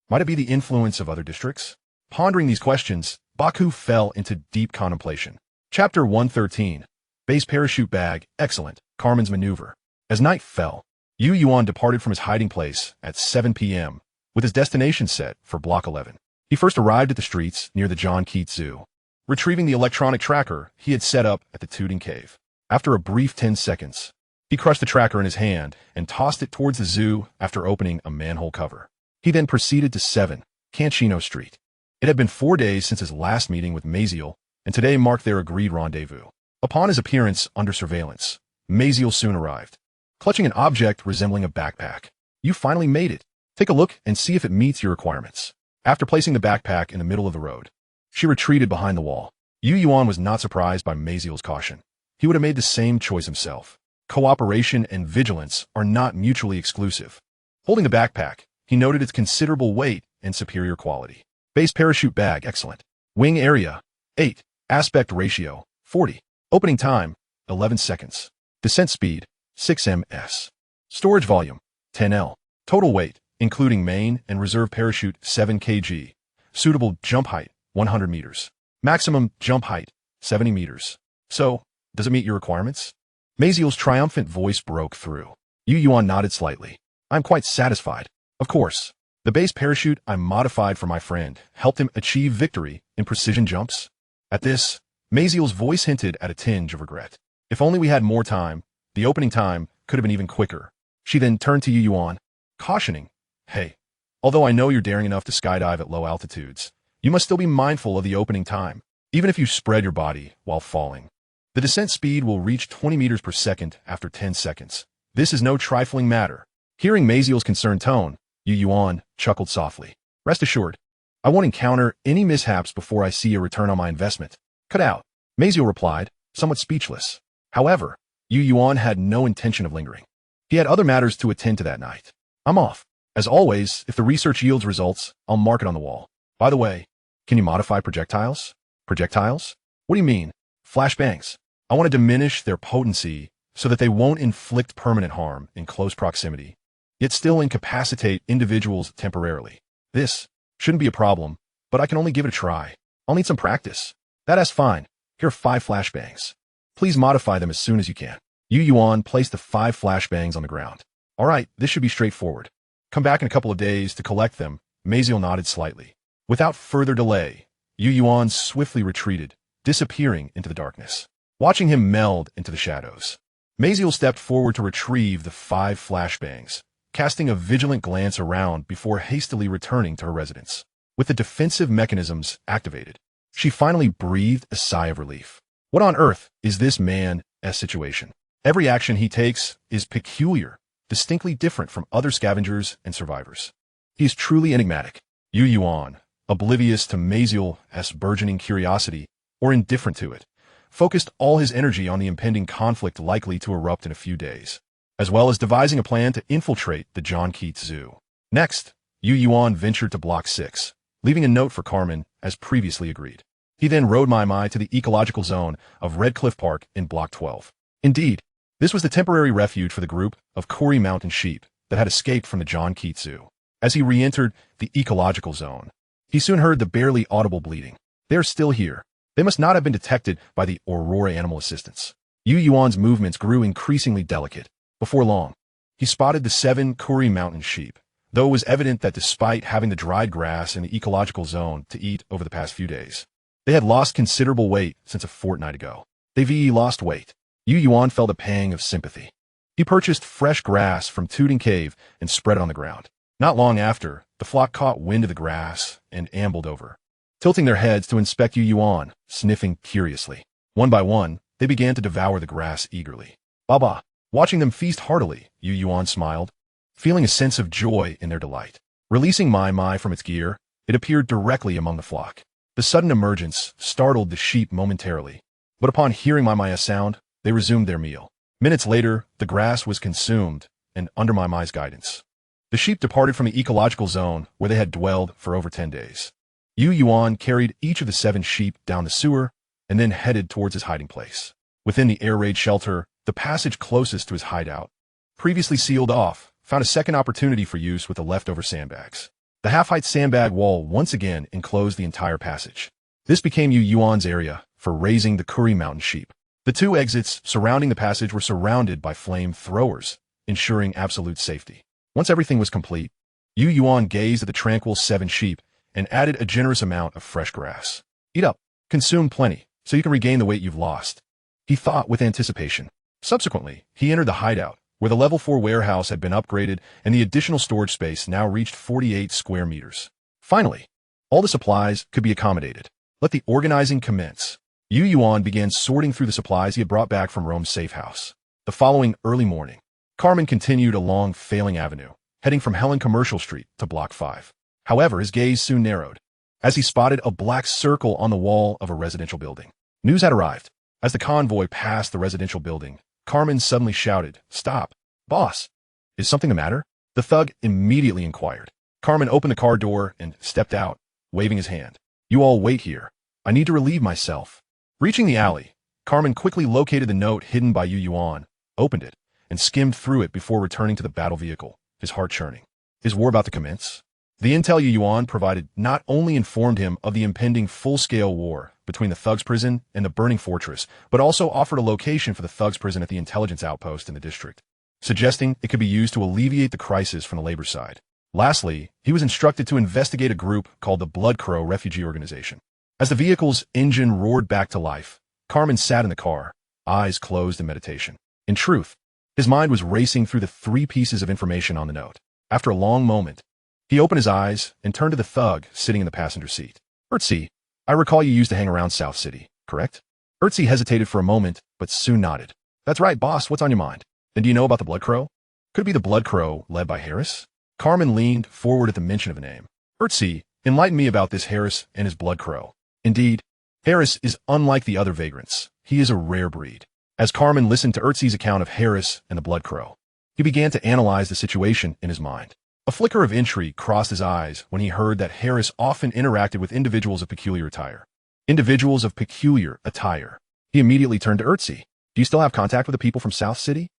Might it be the influence of other districts? Pondering these questions, Baku fell into deep contemplation. Chapter 113. Base Parachute Bag, Excellent, Carmen's Maneuver. As night fell, Yuan departed from his hiding place at 7 p.m., with his destination set for Block 11. He first arrived at the streets near the John Keats Zoo, retrieving the electronic tracker he had set up at the Tooting Cave. After a brief 10 seconds, he crushed the tracker in his hand and tossed it towards the zoo after opening a manhole cover. He then proceeded to 7 Canchino Street. It had been 4 days since his last meeting with Maziel, and today marked their agreed rendezvous. Upon his appearance under surveillance, Maziel soon arrived, clutching an object resembling a backpack. You finally made it. Take a look and see if it meets your requirements. After placing the backpack in the middle of the road, she retreated behind the wall. Yuan was not surprised by Maziel's caution. He would have made the same choice himself. Cooperation and vigilance are not mutually exclusive. Holding the backpack, he noted its considerable weight and superior quality. Base Parachute Bag, Excellent. Wing Area, 8. Aspect Ratio, 40. Opening Time, 11 seconds. Descent Speed, 6 ms. Storage Volume, 10L. Total Weight, including main and reserve parachute, 7 kg. Suitable Jump Height, 100 meters. Maximum jump height, 70 meters. So, does it meet your requirements? Maziel's triumphant voice broke through. Yuan nodded slightly. I'm quite satisfied. Of course. The base parachute I modified for my friend helped him achieve victory in precision jumps. At this, Maziel's voice hinted at a tinge of regret. If only we had more time, the opening time could have been even quicker. She then turned to Yuan, cautioning, Hey, although I know you're daring enough to skydive at low altitudes, you must still be mindful of the opening time, even if you spread your body while falling. The descent speed will reach 20 meters per second after 10 seconds. This is no trifling matter. Hearing Maziel's concerned tone, Yuan chuckled softly. Rest assured, I won't encounter any mishaps before I see a return on my investment. Cut out, Maziel replied, somewhat speechless. However, Yuan had no intention of lingering. He had other matters to attend to that night. I'm off. As always, if the research yields results, I'll mark it on the wall. By the way, can you modify projectiles? Projectiles? What do you mean? Flashbangs. I want to diminish their potency so that they won't inflict permanent harm in close proximity, yet still incapacitate individuals temporarily. This shouldn't be a problem, but I can only give it a try. I'll need some practice. That's fine. Here are 5 flashbangs. Please modify them as soon as you can. Yuan placed the 5 flashbangs on the ground. All right, this should be straightforward. Come back in a couple of days to collect them. Maziel nodded slightly. Without further delay, Yuan swiftly retreated, disappearing into the darkness. Watching him meld into the shadows, Maziel stepped forward to retrieve the 5 flashbangs, casting a vigilant glance around before hastily returning to her residence. With the defensive mechanisms activated, she finally breathed a sigh of relief. What on earth is this man's situation? Every action he takes is peculiar, distinctly different from other scavengers and survivors. He is truly enigmatic. Yuan, oblivious to Maziel's burgeoning curiosity or indifferent to it, focused all his energy on the impending conflict likely to erupt in a few days, as well as devising a plan to infiltrate the John Keats Zoo. Next, Yuan ventured to Block 6, leaving a note for Carmen as previously agreed. He then rode Mai to the ecological zone of Red Cliff Park in Block 12. Indeed, this was the temporary refuge for the group of Kuri Mountain sheep that had escaped from the John Keats Zoo. As he re-entered the ecological zone, he soon heard the barely audible bleating. They're still here. They must not have been detected by the Aurora Animal Assistance. Yuan's movements grew increasingly delicate. Before long, he spotted the 7 Kuri Mountain sheep, though it was evident that despite having the dried grass in the ecological zone to eat over the past few days, they had lost considerable weight since a fortnight ago. They lost weight. Yuan felt a pang of sympathy. He purchased fresh grass from Tooting Cave and spread it on the ground. Not long after, the flock caught wind of the grass and ambled over, tilting their heads to inspect Yuan, sniffing curiously. One by one, they began to devour the grass eagerly. Baba. Watching them feast heartily, Yuan smiled, feeling a sense of joy in their delight. Releasing Mai from its gear, it appeared directly among the flock. The sudden emergence startled the sheep momentarily, but upon hearing Mai's sound, they resumed their meal. Minutes later, the grass was consumed, and under Mai's guidance, the sheep departed from the ecological zone where they had dwelled for over 10 days. Yuan carried each of the 7 sheep down the sewer and then headed towards his hiding place. Within the air raid shelter, the passage closest to his hideout, previously sealed off, found a second opportunity for use with the leftover sandbags. The half-height sandbag wall once again enclosed the entire passage. This became Yuan's area for raising the Kuri Mountain sheep. The 2 exits surrounding the passage were surrounded by flame throwers, ensuring absolute safety. Once everything was complete, Yuan gazed at the tranquil 7 sheep and added a generous amount of fresh grass. Eat up, consume plenty, so you can regain the weight you've lost, he thought with anticipation. Subsequently, he entered the hideout, where the level 4 warehouse had been upgraded and the additional storage space now reached 48 square meters. Finally, all the supplies could be accommodated. Let the organizing commence. Yuan began sorting through the supplies he had brought back from Rome's safe house. The following early morning, Carmen continued along Failing Avenue, heading from Helen Commercial Street to Block 5. However, his gaze soon narrowed, as he spotted a black circle on the wall of a residential building. News had arrived. As the convoy passed the residential building, Carmen suddenly shouted, "Stop! Boss! Is something the matter?" The thug immediately inquired. Carmen opened the car door and stepped out, waving his hand. "You all wait here. I need to relieve myself." Reaching the alley, Carmen quickly located the note hidden by Yuan, opened it, and skimmed through it before returning to the battle vehicle, his heart churning. Is war about to commence? The intel Yuan provided not only informed him of the impending full-scale war between the Thugs prison and the burning fortress, but also offered a location for the Thugs prison at the intelligence outpost in the district, suggesting it could be used to alleviate the crisis from the labor side. Lastly, he was instructed to investigate a group called the Blood Crow Refugee Organization. As the vehicle's engine roared back to life, Carmen sat in the car, eyes closed in meditation. In truth, his mind was racing through the 3 pieces of information on the note. After a long moment, he opened his eyes and turned to the thug sitting in the passenger seat. "Ertzi, I recall you used to hang around South City, correct?" Ertzi hesitated for a moment, but soon nodded. "That's right, boss. What's on your mind? Then do you know about the Blood Crow? Could it be the Blood Crow led by Harris?" Carmen leaned forward at the mention of the name. "Ertzi, enlighten me about this Harris and his Blood Crow." Indeed, Harris is unlike the other vagrants. He is a rare breed. As Carmen listened to Ertzi's account of Harris and the Blood Crow, he began to analyze the situation in his mind. A flicker of intrigue crossed his eyes when he heard that Harris often interacted with individuals of peculiar attire. Individuals of peculiar attire. He immediately turned to Ertzi. "Do you still have contact with the people from South City?"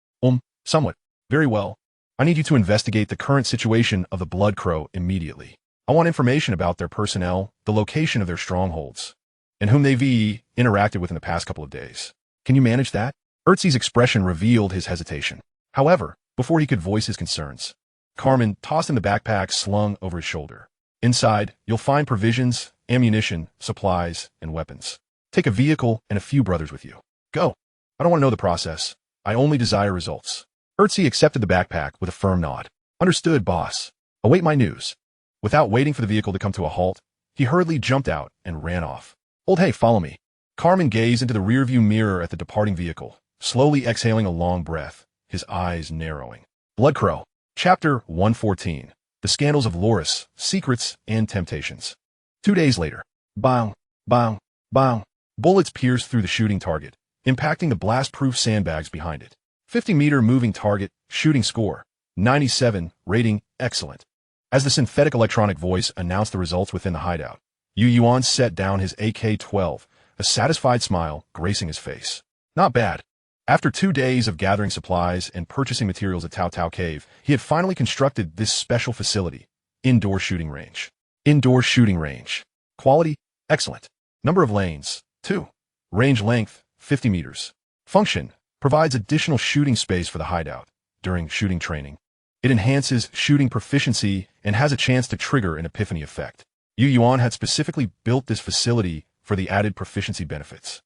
Somewhat. "Very well. I need you to investigate the current situation of the Blood Crow immediately. I want information about their personnel, the location of their strongholds, and whom they've interacted with in the past couple of days. Can you manage that?" Ertzi's expression revealed his hesitation. However, before he could voice his concerns, Carmen tossed him the backpack slung over his shoulder. "Inside, you'll find provisions, ammunition, supplies, and weapons. Take a vehicle and a few brothers with you. Go. I don't want to know the process. I only desire results. Ertzi accepted the backpack with a firm nod. Understood, boss. Await my news. Without waiting for the vehicle to come to a halt, he hurriedly jumped out and ran off. Old hey, follow me. Carmen gazed into the rearview mirror at the departing vehicle, slowly exhaling a long breath, his eyes narrowing. Bloodcrow. Chapter 114. The Scandals of Loris, Secrets and Temptations. 2 days later. Bang, bang, bang. Bullets pierced through the shooting target, impacting the blast-proof sandbags behind it. 50-meter moving target, shooting score, 97, rating, excellent. As the synthetic electronic voice announced the results within the hideout, Yuan set down his AK-12, a satisfied smile gracing his face. Not bad. After 2 days of gathering supplies and purchasing materials at Tao Tao Cave, he had finally constructed this special facility, indoor shooting range. Indoor shooting range. Quality, excellent. Number of lanes, 2. Range length, 50 meters. Function, provides additional shooting space for the hideout during shooting training. It enhances shooting proficiency and has a chance to trigger an epiphany effect. Yuan had specifically built this facility for the added proficiency benefits.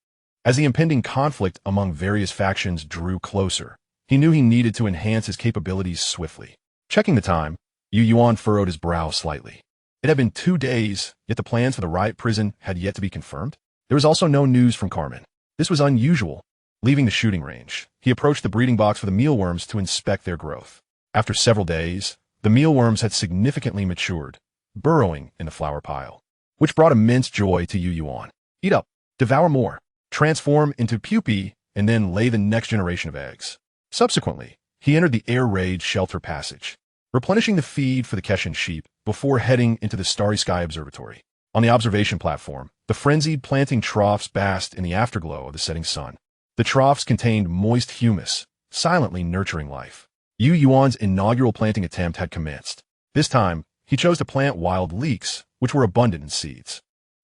As the impending conflict among various factions drew closer, he knew he needed to enhance his capabilities swiftly. Checking the time, Yuan furrowed his brow slightly. It had been 2 days, yet the plans for the riot prison had yet to be confirmed. There was also no news from Carmen. This was unusual. Leaving the shooting range, he approached the breeding box for the mealworms to inspect their growth. After several days, the mealworms had significantly matured, burrowing in the flower pile, which brought immense joy to Yuan. Eat up, devour more, transform into pupae, and then lay the next generation of eggs. Subsequently, he entered the air raid shelter passage, replenishing the feed for the Keshan sheep before heading into the Starry Sky Observatory. On the observation platform, the frenzied planting troughs basked in the afterglow of the setting sun. The troughs contained moist humus, silently nurturing life. Yuan's inaugural planting attempt had commenced. This time, he chose to plant wild leeks, which were abundant in seeds.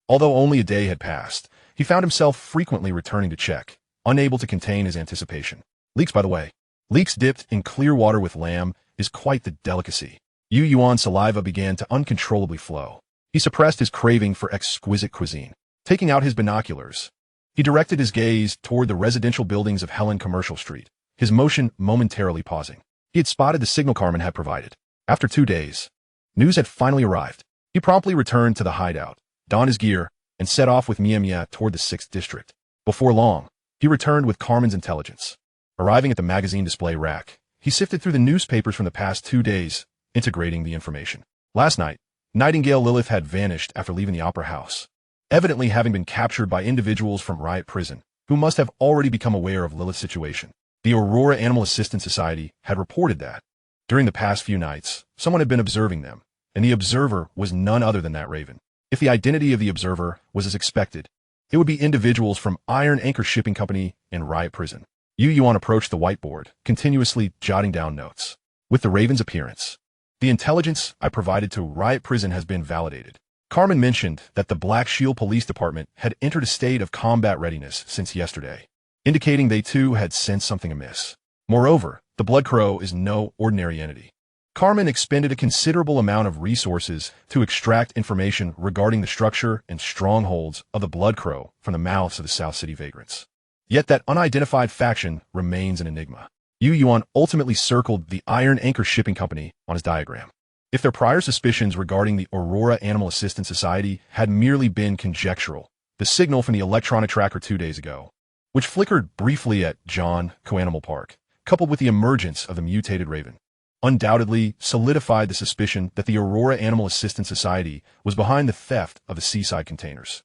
Although only a day had passed, he found himself frequently returning to check, unable to contain his anticipation. Leeks, by the way. Leeks dipped in clear water with lamb is quite the delicacy. Yuan's saliva began to uncontrollably flow. He suppressed his craving for exquisite cuisine. Taking out his binoculars, he directed his gaze toward the residential buildings of Helen Commercial Street, his motion momentarily pausing. He had spotted the signal Carmen had provided. After 2 days, news had finally arrived. He promptly returned to the hideout, donned his gear, and set off with Mia toward the 6th district. Before long, he returned with Carmen's intelligence. Arriving at the magazine display rack, he sifted through the newspapers from the past 2 days, integrating the information. Last night, Nightingale Lilith had vanished after leaving the opera house, evidently having been captured by individuals from Riot Prison, who must have already become aware of Lilith's situation. The Aurora Animal Assistance Society had reported that, during the past few nights, someone had been observing them, and the observer was none other than that raven. If the identity of the observer was as expected, it would be individuals from Iron Anchor Shipping Company and Riot Prison. Yuan approached the whiteboard, continuously jotting down notes. With the raven's appearance, the intelligence I provided to Riot Prison has been validated. Carmen mentioned that the Black Shield Police Department had entered a state of combat readiness since yesterday, indicating they too had sensed something amiss. Moreover, the Bloodcrow is no ordinary entity. Carmen expended a considerable amount of resources to extract information regarding the structure and strongholds of the Bloodcrow from the mouths of the South City vagrants. Yet that unidentified faction remains an enigma. Yuan ultimately circled the Iron Anchor Shipping Company on his diagram. If their prior suspicions regarding the Aurora Animal Assistance Society had merely been conjectural, the signal from the electronic tracker 2 days ago, which flickered briefly at John Co-Animal Park, coupled with the emergence of the mutated raven, undoubtedly solidified the suspicion that the Aurora Animal Assistance Society was behind the theft of the seaside containers.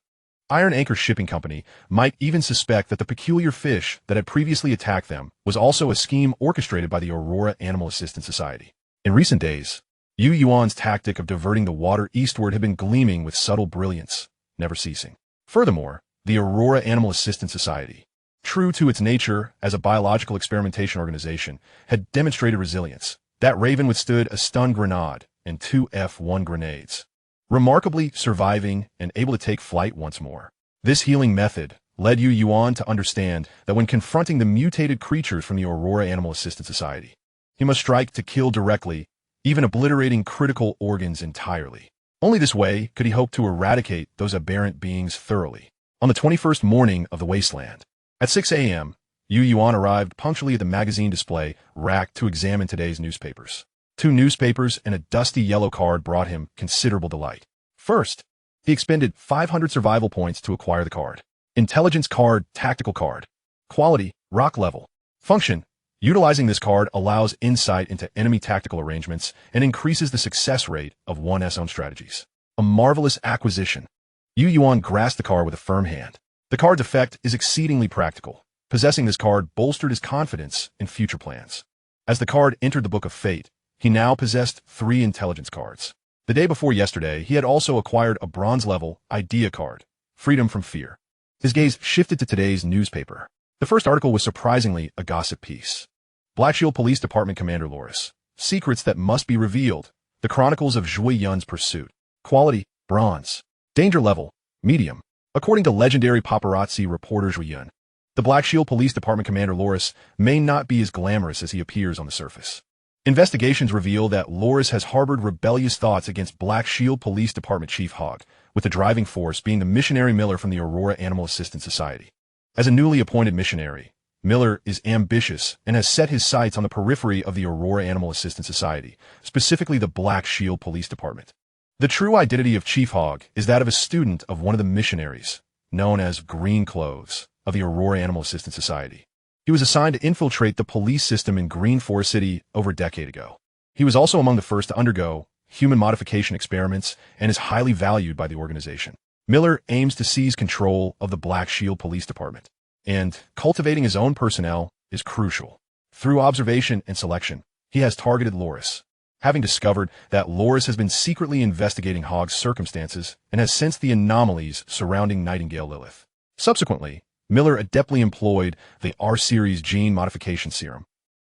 Iron Anchor Shipping Company might even suspect that the peculiar fish that had previously attacked them was also a scheme orchestrated by the Aurora Animal Assistance Society. In recent days, Yuan's tactic of diverting the water eastward had been gleaming with subtle brilliance, never ceasing. Furthermore, the Aurora Animal Assistance Society, true to its nature as a biological experimentation organization, had demonstrated resilience. That raven withstood a stun grenade and 2 F1 grenades, remarkably surviving and able to take flight once more. This healing method led Yuan to understand that when confronting the mutated creatures from the Aurora Animal Assistance Society, he must strike to kill directly, even obliterating critical organs entirely. Only this way could he hope to eradicate those aberrant beings thoroughly. On the 21st morning of the Wasteland, at 6 a.m., Yuan arrived punctually at the magazine display rack to examine today's newspapers. 2 newspapers and a dusty yellow card brought him considerable delight. First, he expended 500 survival points to acquire the card. Indulgence Card, Tactical Card. Quality, Rock Level. Function, utilizing this card allows insight into enemy tactical arrangements and increases the success rate of one's own strategies. A marvelous acquisition. Yuan grasped the card with a firm hand. The card's effect is exceedingly practical. Possessing this card bolstered his confidence in future plans. As the card entered the Book of Fate, he now possessed 3 intelligence cards. The day before yesterday, he had also acquired a bronze-level idea card, Freedom from Fear. His gaze shifted to today's newspaper. The first article was surprisingly a gossip piece. Black Shield Police Department Commander Loris. Secrets that must be revealed. The Chronicles of Zhui Yun's Pursuit. Quality, Bronze. Danger level, Medium. According to legendary paparazzi reporter Zhui Yun, the Black Shield Police Department Commander Loris may not be as glamorous as he appears on the surface. Investigations reveal that Loris has harbored rebellious thoughts against Black Shield Police Department Chief Hogg, with the driving force being the missionary Miller from the Aurora Animal Assistance Society. As a newly appointed missionary, Miller is ambitious and has set his sights on the periphery of the Aurora Animal Assistance Society, specifically the Black Shield Police Department. The true identity of Chief Hogg is that of a student of one of the missionaries, known as Green Clothes, of the Aurora Animal Assistance Society. He was assigned to infiltrate the police system in Green Forest City over a decade ago. He was also among the first to undergo human modification experiments and is highly valued by the organization. Miller aims to seize control of the Black Shield Police Department, and cultivating his own personnel is crucial. Through observation and selection, he has targeted Loris, having discovered that Loris has been secretly investigating Hogg's circumstances and has sensed the anomalies surrounding Nightingale Lilith. Subsequently, Miller adeptly employed the R-Series gene modification serum,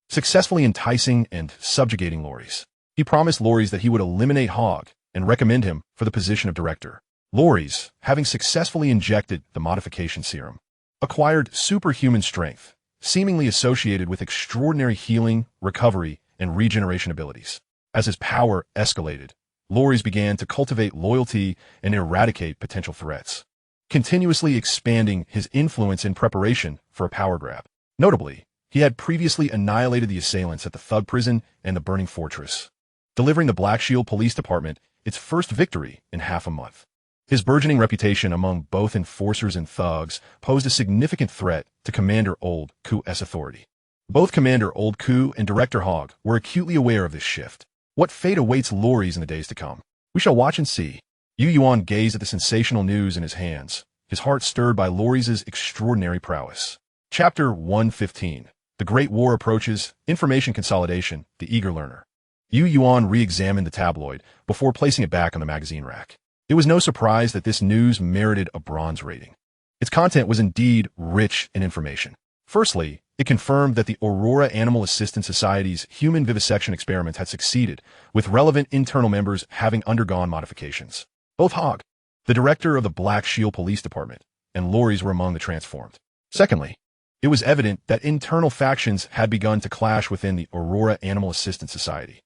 successfully enticing and subjugating Loris. He promised Loris that he would eliminate Hogg and recommend him for the position of director. Loris, having successfully injected the modification serum, acquired superhuman strength, seemingly associated with extraordinary healing, recovery, and regeneration abilities. As his power escalated, Loris began to cultivate loyalty and eradicate potential threats, continuously expanding his influence in preparation for a power grab. Notably, he had previously annihilated the assailants at the Thug Prison and the Burning Fortress, delivering the Black Shield Police Department its first victory in half a month. His burgeoning reputation among both enforcers and thugs posed a significant threat to Commander Old Ku's authority. Both Commander Old Ku and Director Hogg were acutely aware of this shift. What fate awaits Loris in the days to come? We shall watch and see. Yuan gazed at the sensational news in his hands, his heart stirred by Loris's extraordinary prowess. Chapter 115. The Great War Approaches, Information Consolidation, The Eager Learner. Yuan re-examined the tabloid before placing it back on the magazine rack. It was no surprise that this news merited a bronze rating. Its content was indeed rich in information. Firstly, it confirmed that the Aurora Animal Assistance Society's human vivisection experiments had succeeded, with relevant internal members having undergone modifications. Both Hogg, the director of the Black Shield Police Department, and Loris were among the transformed. Secondly, it was evident that internal factions had begun to clash within the Aurora Animal Assistance Society.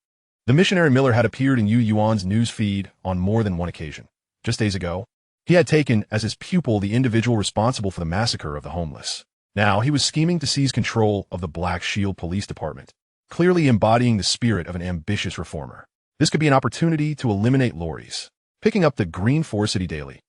The missionary Miller had appeared in Yuan's news feed on more than one occasion. Just days ago, he had taken as his pupil the individual responsible for the massacre of the homeless. Now he was scheming to seize control of the Black Shield Police Department, clearly embodying the spirit of an ambitious reformer. This could be an opportunity to eliminate Loris. Picking up the Green Forest City Daily,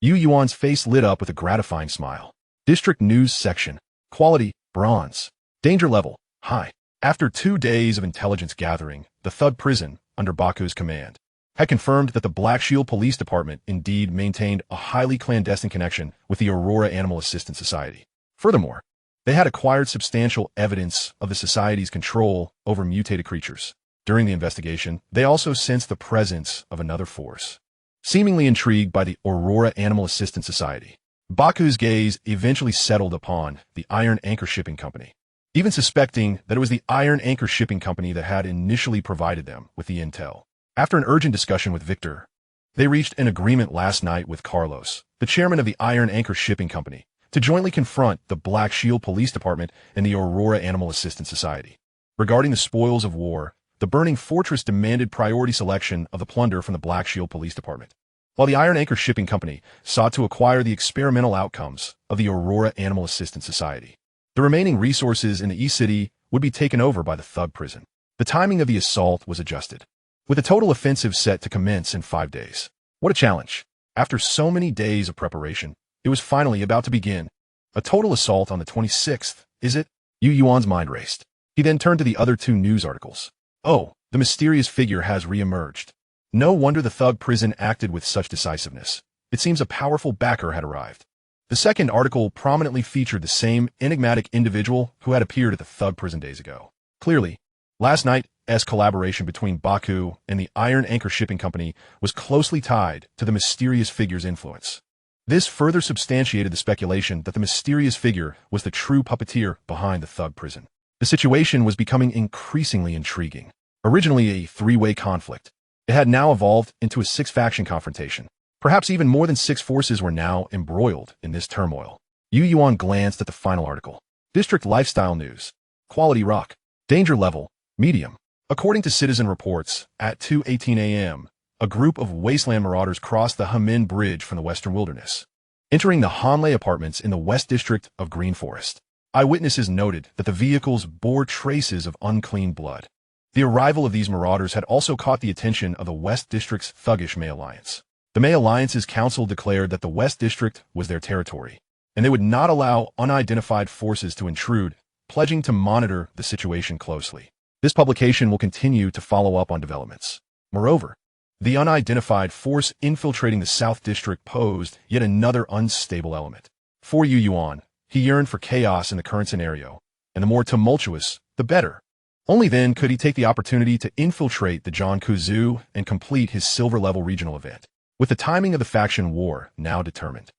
Yuan's face lit up with a gratifying smile. District News Section. Quality, Bronze. Danger level, High. After 2 days of intelligence gathering, the Thug Prison, under Baku's command, had confirmed that the Black Shield Police Department indeed maintained a highly clandestine connection with the Aurora Animal Assistance Society. Furthermore, they had acquired substantial evidence of the Society's control over mutated creatures. During the investigation, they also sensed the presence of another force. Seemingly intrigued by the Aurora Animal Assistance Society, Baku's gaze eventually settled upon the Iron Anchor Shipping Company, even suspecting that it was the Iron Anchor Shipping Company that had initially provided them with the intel. After an urgent discussion with Victor, they reached an agreement last night with Carlos, the chairman of the Iron Anchor Shipping Company, to jointly confront the Black Shield Police Department and the Aurora Animal Assistance Society. Regarding the spoils of war, the Burning Fortress demanded priority selection of the plunder from the Black Shield Police Department, while the Iron Anchor Shipping Company sought to acquire the experimental outcomes of the Aurora Animal Assistance Society. The remaining resources in the East City would be taken over by the thug prison. The timing of the assault was adjusted, with a total offensive set to commence in 5 days. What a challenge! After so many days of preparation, it was finally about to begin. A total assault on the 26th, is it? Yuan's mind raced. He then turned to the other 2 news articles. Oh, the mysterious figure has re-emerged. No wonder the thug prison acted with such decisiveness. It seems a powerful backer had arrived. The second article prominently featured the same enigmatic individual who had appeared at the thug prison days ago. Clearly, last night's collaboration between Baku and the Iron Anchor Shipping Company was closely tied to the mysterious figure's influence. This further substantiated the speculation that the mysterious figure was the true puppeteer behind the thug prison. The situation was becoming increasingly intriguing. Originally a 3-way conflict, it had now evolved into a 6-faction confrontation. Perhaps even more than 6 forces were now embroiled in this turmoil. Yuan glanced at the final article. District Lifestyle News. Quality rock. Danger level, medium. According to citizen reports, at 2:18 a.m., a group of Wasteland marauders crossed the Hamin Bridge from the Western Wilderness, entering the Hanley apartments in the West District of Green Forest. Eyewitnesses noted that the vehicles bore traces of unclean blood. The arrival of these marauders had also caught the attention of the West District's thuggish May Alliance. The May Alliance's council declared that the West District was their territory, and they would not allow unidentified forces to intrude, pledging to monitor the situation closely. This publication will continue to follow up on developments. Moreover, the unidentified force infiltrating the South District posed yet another unstable element. For Yuan, he yearned for chaos in the current scenario, and the more tumultuous, the better. Only then could he take the opportunity to infiltrate the Jiangku Zoo and complete his silver-level regional event. With the timing of the faction war now determined,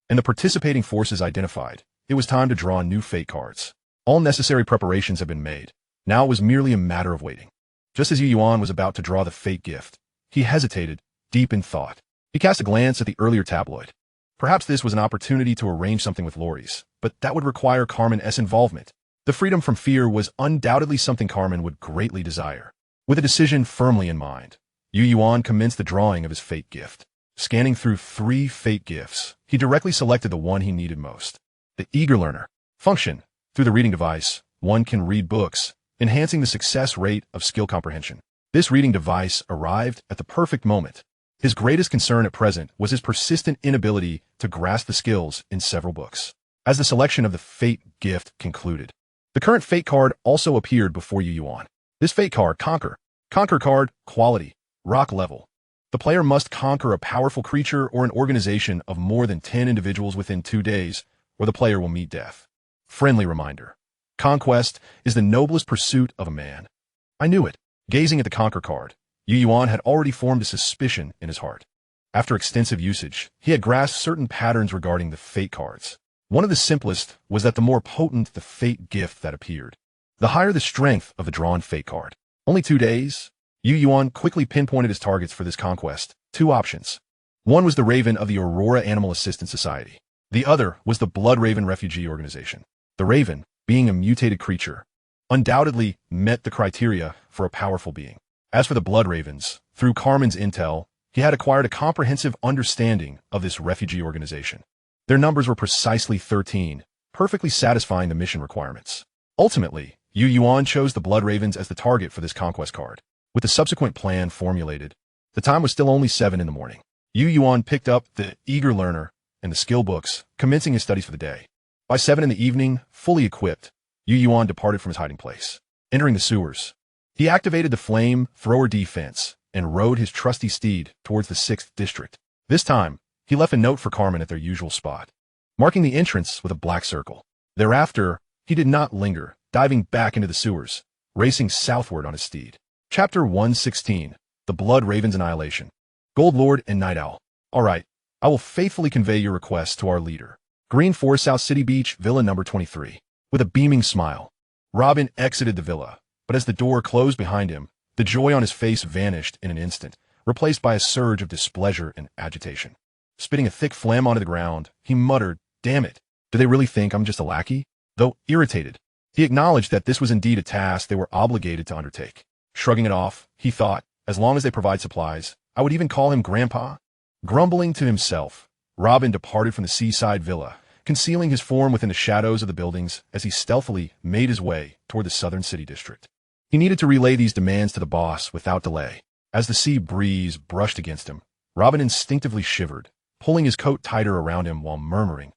and the participating forces identified, it was time to draw new fate cards. All necessary preparations had been made. Now it was merely a matter of waiting. Just as Yuan was about to draw the fate gift, he hesitated, deep in thought. He cast a glance at the earlier tabloid. Perhaps this was an opportunity to arrange something with Lori's, but that would require Carmen's involvement. The freedom from fear was undoubtedly something Carmen would greatly desire. With a decision firmly in mind, Yuan commenced the drawing of his fate gift. Scanning through 3 fate gifts, he directly selected the one he needed most. The Eager Learner. Function. Through the reading device, one can read books, enhancing the success rate of skill comprehension. This reading device arrived at the perfect moment. His greatest concern at present was his persistent inability to grasp the skills in several books. As the selection of the fate gift concluded, the current fate card also appeared before Yuan. This fate card, Conquer. Conquer card, quality, rock level. The player must conquer a powerful creature or an organization of more than 10 individuals within 2 days, or the player will meet death. Friendly reminder. Conquest is the noblest pursuit of a man. I knew it. Gazing at the Conquer card, Yuan had already formed a suspicion in his heart. After extensive usage, he had grasped certain patterns regarding the fate cards. One of the simplest was that the more potent the fate gift that appeared, the higher the strength of the drawn fate card. Only 2 days? Yuan quickly pinpointed his targets for this conquest. 2 options. One was the Raven of the Aurora Animal Assistance Society. The other was the Blood Raven Refugee Organization. The Raven, being a mutated creature, undoubtedly met the criteria for a powerful being. As for the Blood Ravens, through Carmen's intel, he had acquired a comprehensive understanding of this refugee organization. Their numbers were precisely 13, perfectly satisfying the mission requirements. Ultimately, Yuan chose the Blood Ravens as the target for this Conquest card. With the subsequent plan formulated, the time was still only 7 in the morning. Yuan picked up the Eager Learner and the skill books, commencing his studies for the day. By 7 in the evening, fully equipped, Yuan departed from his hiding place. Entering the sewers, he activated the flame thrower defense and rode his trusty steed towards the 6th district. This time, he left a note for Carmen at their usual spot, marking the entrance with a black circle. Thereafter, he did not linger, diving back into the sewers, racing southward on his steed. Chapter 116, The Blood Raven's Annihilation. Gold Lord and Night Owl. All right, I will faithfully convey your request to our leader. Green Forest South City Beach, Villa number 23. With a beaming smile, Robin exited the villa, but as the door closed behind him, the joy on his face vanished in an instant, replaced by a surge of displeasure and agitation. Spitting a thick phlegm onto the ground, he muttered, "Damn it, do they really think I'm just a lackey?" Though irritated, he acknowledged that this was indeed a task they were obligated to undertake. Shrugging it off, he thought, as long as they provide supplies, I would even call him Grandpa. Grumbling to himself, Robin departed from the seaside villa concealing his form within the shadows of the buildings as he stealthily made his way toward the southern city district. He needed to relay these demands to the boss without delay. As the sea breeze brushed against him, Robin instinctively shivered, pulling his coat tighter around him while murmuring,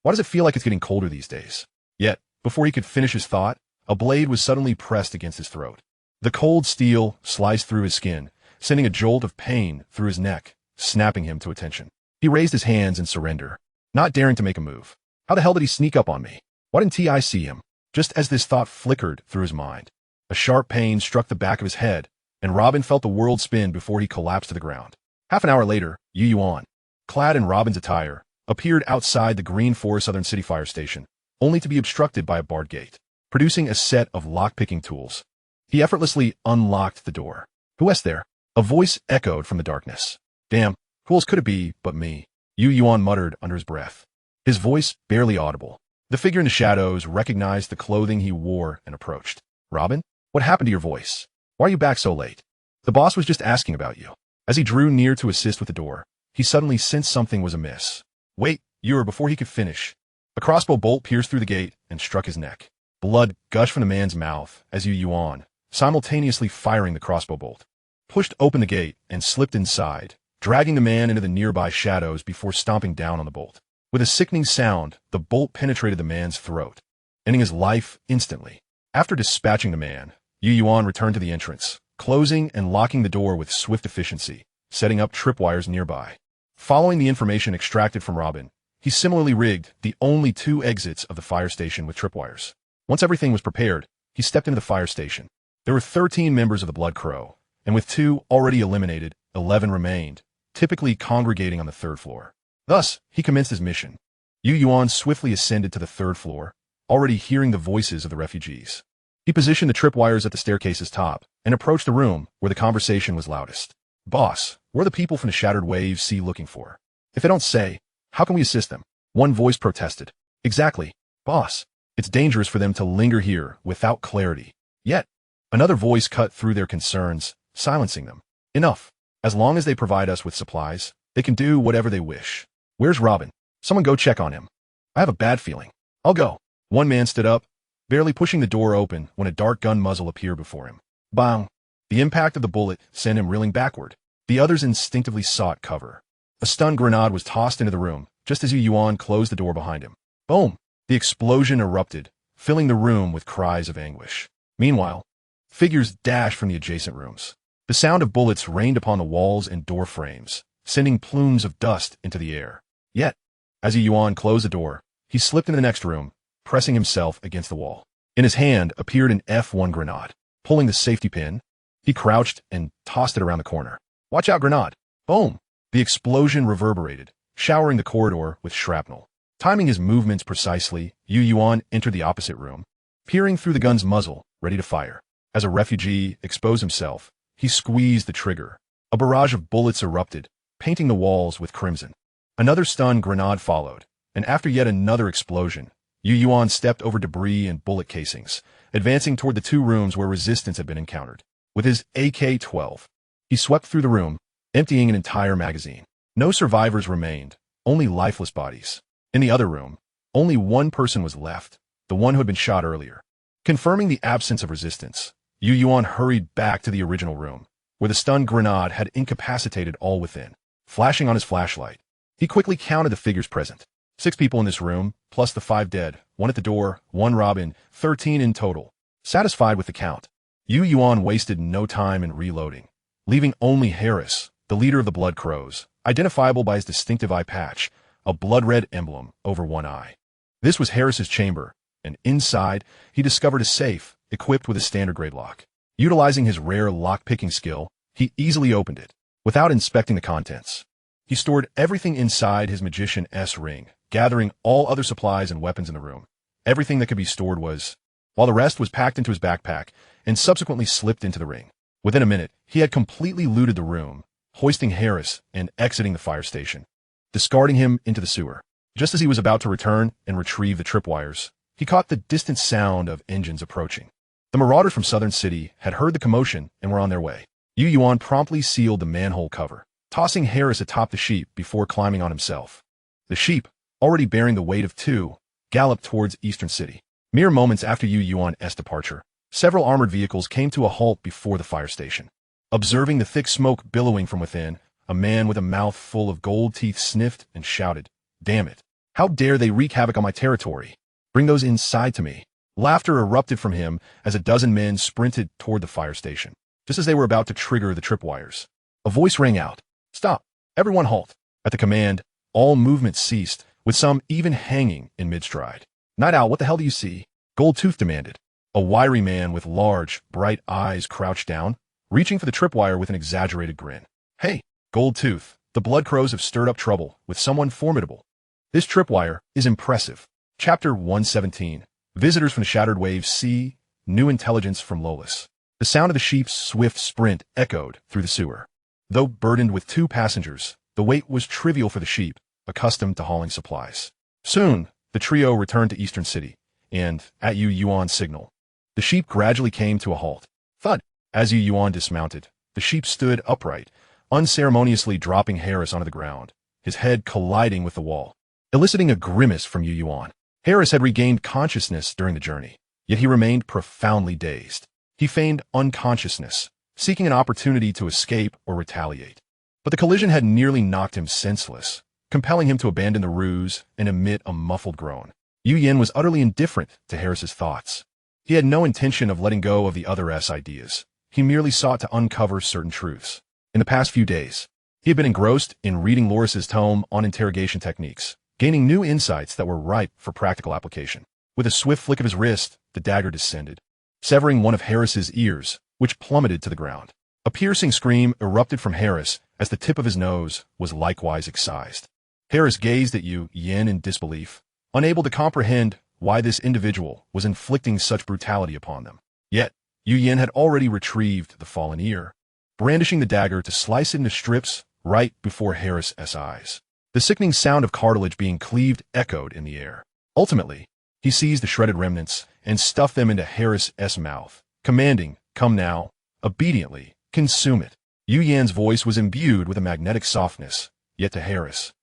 "Why does it feel like it's getting colder these days?" Yet, before he could finish his thought, a blade was suddenly pressed against his throat. The cold steel sliced through his skin, sending a jolt of pain through his neck, snapping him to attention. He raised his hands in surrender, not daring to make a move. How the hell did he sneak up on me? Why didn't I see him? Just as this thought flickered through his mind, a sharp pain struck the back of his head, and Robin felt the world spin before he collapsed to the ground. Half an hour later, Yuan, clad in Robin's attire, appeared outside the Green Forest Southern City Fire Station, only to be obstructed by a barred gate. Producing a set of lock-picking tools, he effortlessly unlocked the door. "Who is there?" A voice echoed from the darkness. "Damn, who else could it be but me?" Yuan muttered under his breath, his voice barely audible. The figure in the shadows recognized the clothing he wore and approached. "Robin, what happened to your voice? Why are you back so late?" "The boss was just asking about you." As he drew near to assist with the door, he suddenly sensed something was amiss. "Wait, before he could finish, a crossbow bolt pierced through the gate and struck his neck. Blood gushed from the man's mouth as Yuan, simultaneously firing the crossbow bolt, pushed open the gate and slipped inside, dragging the man into the nearby shadows before stomping down on the bolt. With a sickening sound, the bolt penetrated the man's throat, ending his life instantly. After dispatching the man, Yuan returned to the entrance, closing and locking the door with swift efficiency, setting up tripwires nearby. Following the information extracted from Robin, he similarly rigged the only 2 exits of the fire station with tripwires. Once everything was prepared, he stepped into the fire station. There were 13 members of the Blood Crow, and with 2 already eliminated, 11 remained, typically congregating on the 3rd floor. Thus, he commenced his mission. Yuan swiftly ascended to the 3rd floor, already hearing the voices of the refugees. He positioned the tripwires at the staircase's top and approached the room where the conversation was loudest. "Boss, where are the people from the Shattered Wave Sea looking for? If they don't say, how can we assist them?" One voice protested. "Exactly, boss. It's dangerous for them to linger here without clarity." Yet, another voice cut through their concerns, silencing them. "Enough. As long as they provide us with supplies, they can do whatever they wish. Where's Robin? Someone go check on him. I have a bad feeling." "I'll go." One man stood up, barely pushing the door open when a dark gun muzzle appeared before him. Bang! The impact of the bullet sent him reeling backward. The others instinctively sought cover. A stun grenade was tossed into the room, just as Yuan closed the door behind him. Boom! The explosion erupted, filling the room with cries of anguish. Meanwhile, figures dashed from the adjacent rooms. The sound of bullets rained upon the walls and door frames, sending plumes of dust into the air. Yet, as Yuan closed the door, he slipped into the next room, pressing himself against the wall. In his hand appeared an F1 grenade. Pulling the safety pin, he crouched and tossed it around the corner. "Watch out, grenade!" Boom! The explosion reverberated, showering the corridor with shrapnel. Timing his movements precisely, Yuan entered the opposite room, peering through the gun's muzzle, ready to fire. As a refugee exposed himself, he squeezed the trigger. A barrage of bullets erupted, painting the walls with crimson. Another stun grenade followed, and after yet another explosion, Yuan stepped over debris and bullet casings, advancing toward the 2 rooms where resistance had been encountered. With his AK-12, he swept through the room, emptying an entire magazine. No survivors remained, only lifeless bodies. In the other room, only one person was left, the one who had been shot earlier. Confirming the absence of resistance, Yuan hurried back to the original room, where the stun grenade had incapacitated all within. Flashing on his flashlight, he quickly counted the figures present. 6 people in this room, plus the 5 dead, 1 at the door, 1 Robin, 13 in total. Satisfied with the count, Yuan wasted no time in reloading, leaving only Harris, the leader of the Blood Crows, identifiable by his distinctive eye patch, a blood-red emblem over one eye. This was Harris's chamber, and inside, he discovered a safe, equipped with a standard grade lock. Utilizing his rare lock-picking skill, he easily opened it, without inspecting the contents. He stored everything inside his Magician-S ring, gathering all other supplies and weapons in the room. Everything that could be stored was, while the rest was packed into his backpack and subsequently slipped into the ring. Within a minute, he had completely looted the room, hoisting Harris and exiting the fire station, discarding him into the sewer. Just as he was about to return and retrieve the tripwires, he caught the distant sound of engines approaching. The marauders from Southern City had heard the commotion and were on their way. Yuan promptly sealed the manhole cover, tossing Harris atop the sheep before climbing on himself. The sheep, already bearing the weight of two, galloped towards Eastern City. Mere moments after Yuan's departure, several armored vehicles came to a halt before the fire station. Observing the thick smoke billowing from within, a man with a mouth full of gold teeth sniffed and shouted, "Damn it! How dare they wreak havoc on my territory? Bring those inside to me." Laughter erupted from him as a dozen men sprinted toward the fire station. Just as they were about to trigger the tripwires, a voice rang out, "Stop! Everyone halt!" At the command, all movement ceased, with some even hanging in mid-stride. "Night Owl, what the hell do you see?" Goldtooth demanded. A wiry man with large, bright eyes crouched down, reaching for the tripwire with an exaggerated grin. "Hey, Goldtooth, the Blood Crows have stirred up trouble with someone formidable. This tripwire is impressive." Chapter 117. Visitors from the Shattered Waves see new intelligence from Lolis. The sound of the sheep's swift sprint echoed through the sewer. Though burdened with 2 passengers, the weight was trivial for the sheep, accustomed to hauling supplies. Soon, the trio returned to Eastern City, and, at Yuan's signal, the sheep gradually came to a halt. Thud! As Yuan dismounted, the sheep stood upright, unceremoniously dropping Harris onto the ground, his head colliding with the wall, eliciting a grimace from Yuan. Harris had regained consciousness during the journey, yet he remained profoundly dazed. He feigned unconsciousness, seeking an opportunity to escape or retaliate. But the collision had nearly knocked him senseless, compelling him to abandon the ruse and emit a muffled groan. Yuan was utterly indifferent to Harris's thoughts. He had no intention of letting go of the other's ideas. He merely sought to uncover certain truths. In the past few days, he had been engrossed in reading Loris's tome on interrogation techniques, gaining new insights that were ripe for practical application. With a swift flick of his wrist, the dagger descended, severing one of Harris's ears, which plummeted to the ground. A piercing scream erupted from Harris as the tip of his nose was likewise excised. Harris gazed at Yuan in disbelief, unable to comprehend why this individual was inflicting such brutality upon them. Yet, Yuan had already retrieved the fallen ear, brandishing the dagger to slice it into strips right before Harris's eyes. The sickening sound of cartilage being cleaved echoed in the air. Ultimately, he seized the shredded remnants and stuffed them into Harris's mouth, commanding, "Come now." Obediently, consume it. Yuan's voice was imbued with a magnetic softness, yet to Harris,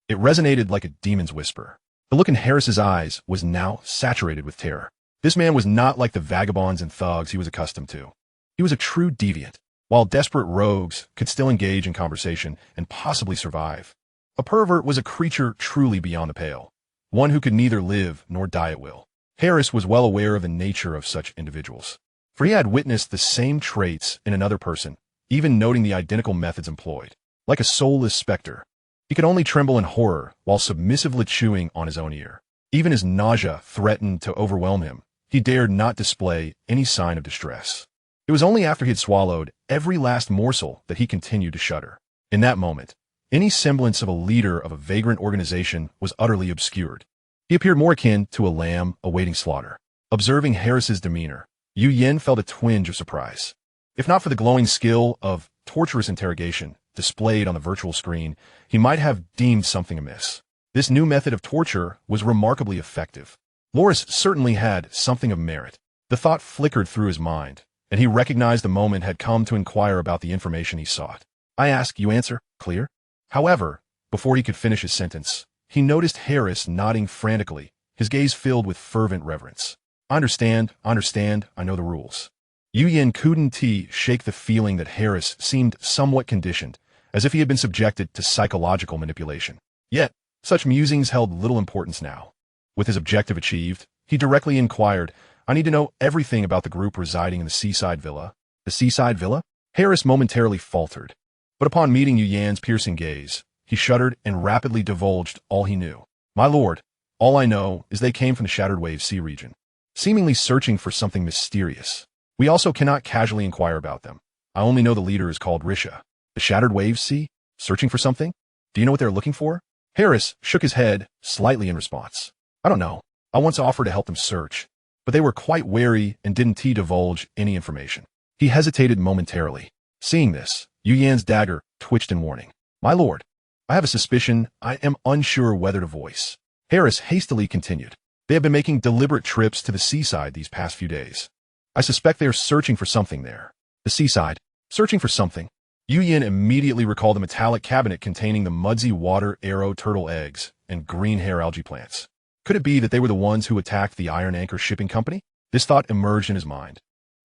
it resonated like a demon's whisper. The look in Harris's eyes was now saturated with terror. This man was not like the vagabonds and thugs he was accustomed to. He was a true deviant. While desperate rogues could still engage in conversation and possibly survive, a pervert was a creature truly beyond the pale, one who could neither live nor die at will. Harris was well aware of the nature of such individuals, for he had witnessed the same traits in another person, even noting the identical methods employed. Like a soulless specter, he could only tremble in horror while submissively chewing on his own ear. Even as nausea threatened to overwhelm him, he dared not display any sign of distress. It was only after he had swallowed every last morsel that he continued to shudder. In that moment, any semblance of a leader of a vagrant organization was utterly obscured. He appeared more akin to a lamb awaiting slaughter. Observing Harris's demeanor, Yuan felt a twinge of surprise. If not for the glowing skill of torturous interrogation displayed on the virtual screen, he might have deemed something amiss. This new method of torture was remarkably effective. Loris certainly had something of merit. The thought flickered through his mind, and he recognized the moment had come to inquire about the information he sought. "I ask, you answer. Clear?" However, before he could finish his sentence, he noticed Harris nodding frantically, his gaze filled with fervent reverence. I understand, I know the rules." Yuan couldn't shake the feeling that Harris seemed somewhat conditioned, as if he had been subjected to psychological manipulation. Yet, such musings held little importance now. With his objective achieved, he directly inquired, "I need to know everything about the group residing in the seaside villa." "The seaside villa?" Harris momentarily faltered, but upon meeting Yuan's piercing gaze, he shuddered and rapidly divulged all he knew. "My lord, all I know is they came from the Shattered Waves Sea region, seemingly searching for something mysterious. We also cannot casually inquire about them. I only know the leader is called Risha." "The Shattered Waves Sea? Searching for something? Do you know what they're looking for?" Harris shook his head slightly in response. "I don't know. I once offered to help them search, but they were quite wary and didn't divulge any information." He hesitated momentarily. Seeing this, Yuan's dagger twitched in warning. "My lord, I have a suspicion I am unsure whether to voice." Harris hastily continued. "They have been making deliberate trips to the seaside these past few days. I suspect they are searching for something there." "The seaside? Searching for something?" Yuan immediately recalled the metallic cabinet containing the muddy water arrow turtle eggs and green hair algae plants. Could it be that they were the ones who attacked the Iron Anchor shipping company? This thought emerged in his mind,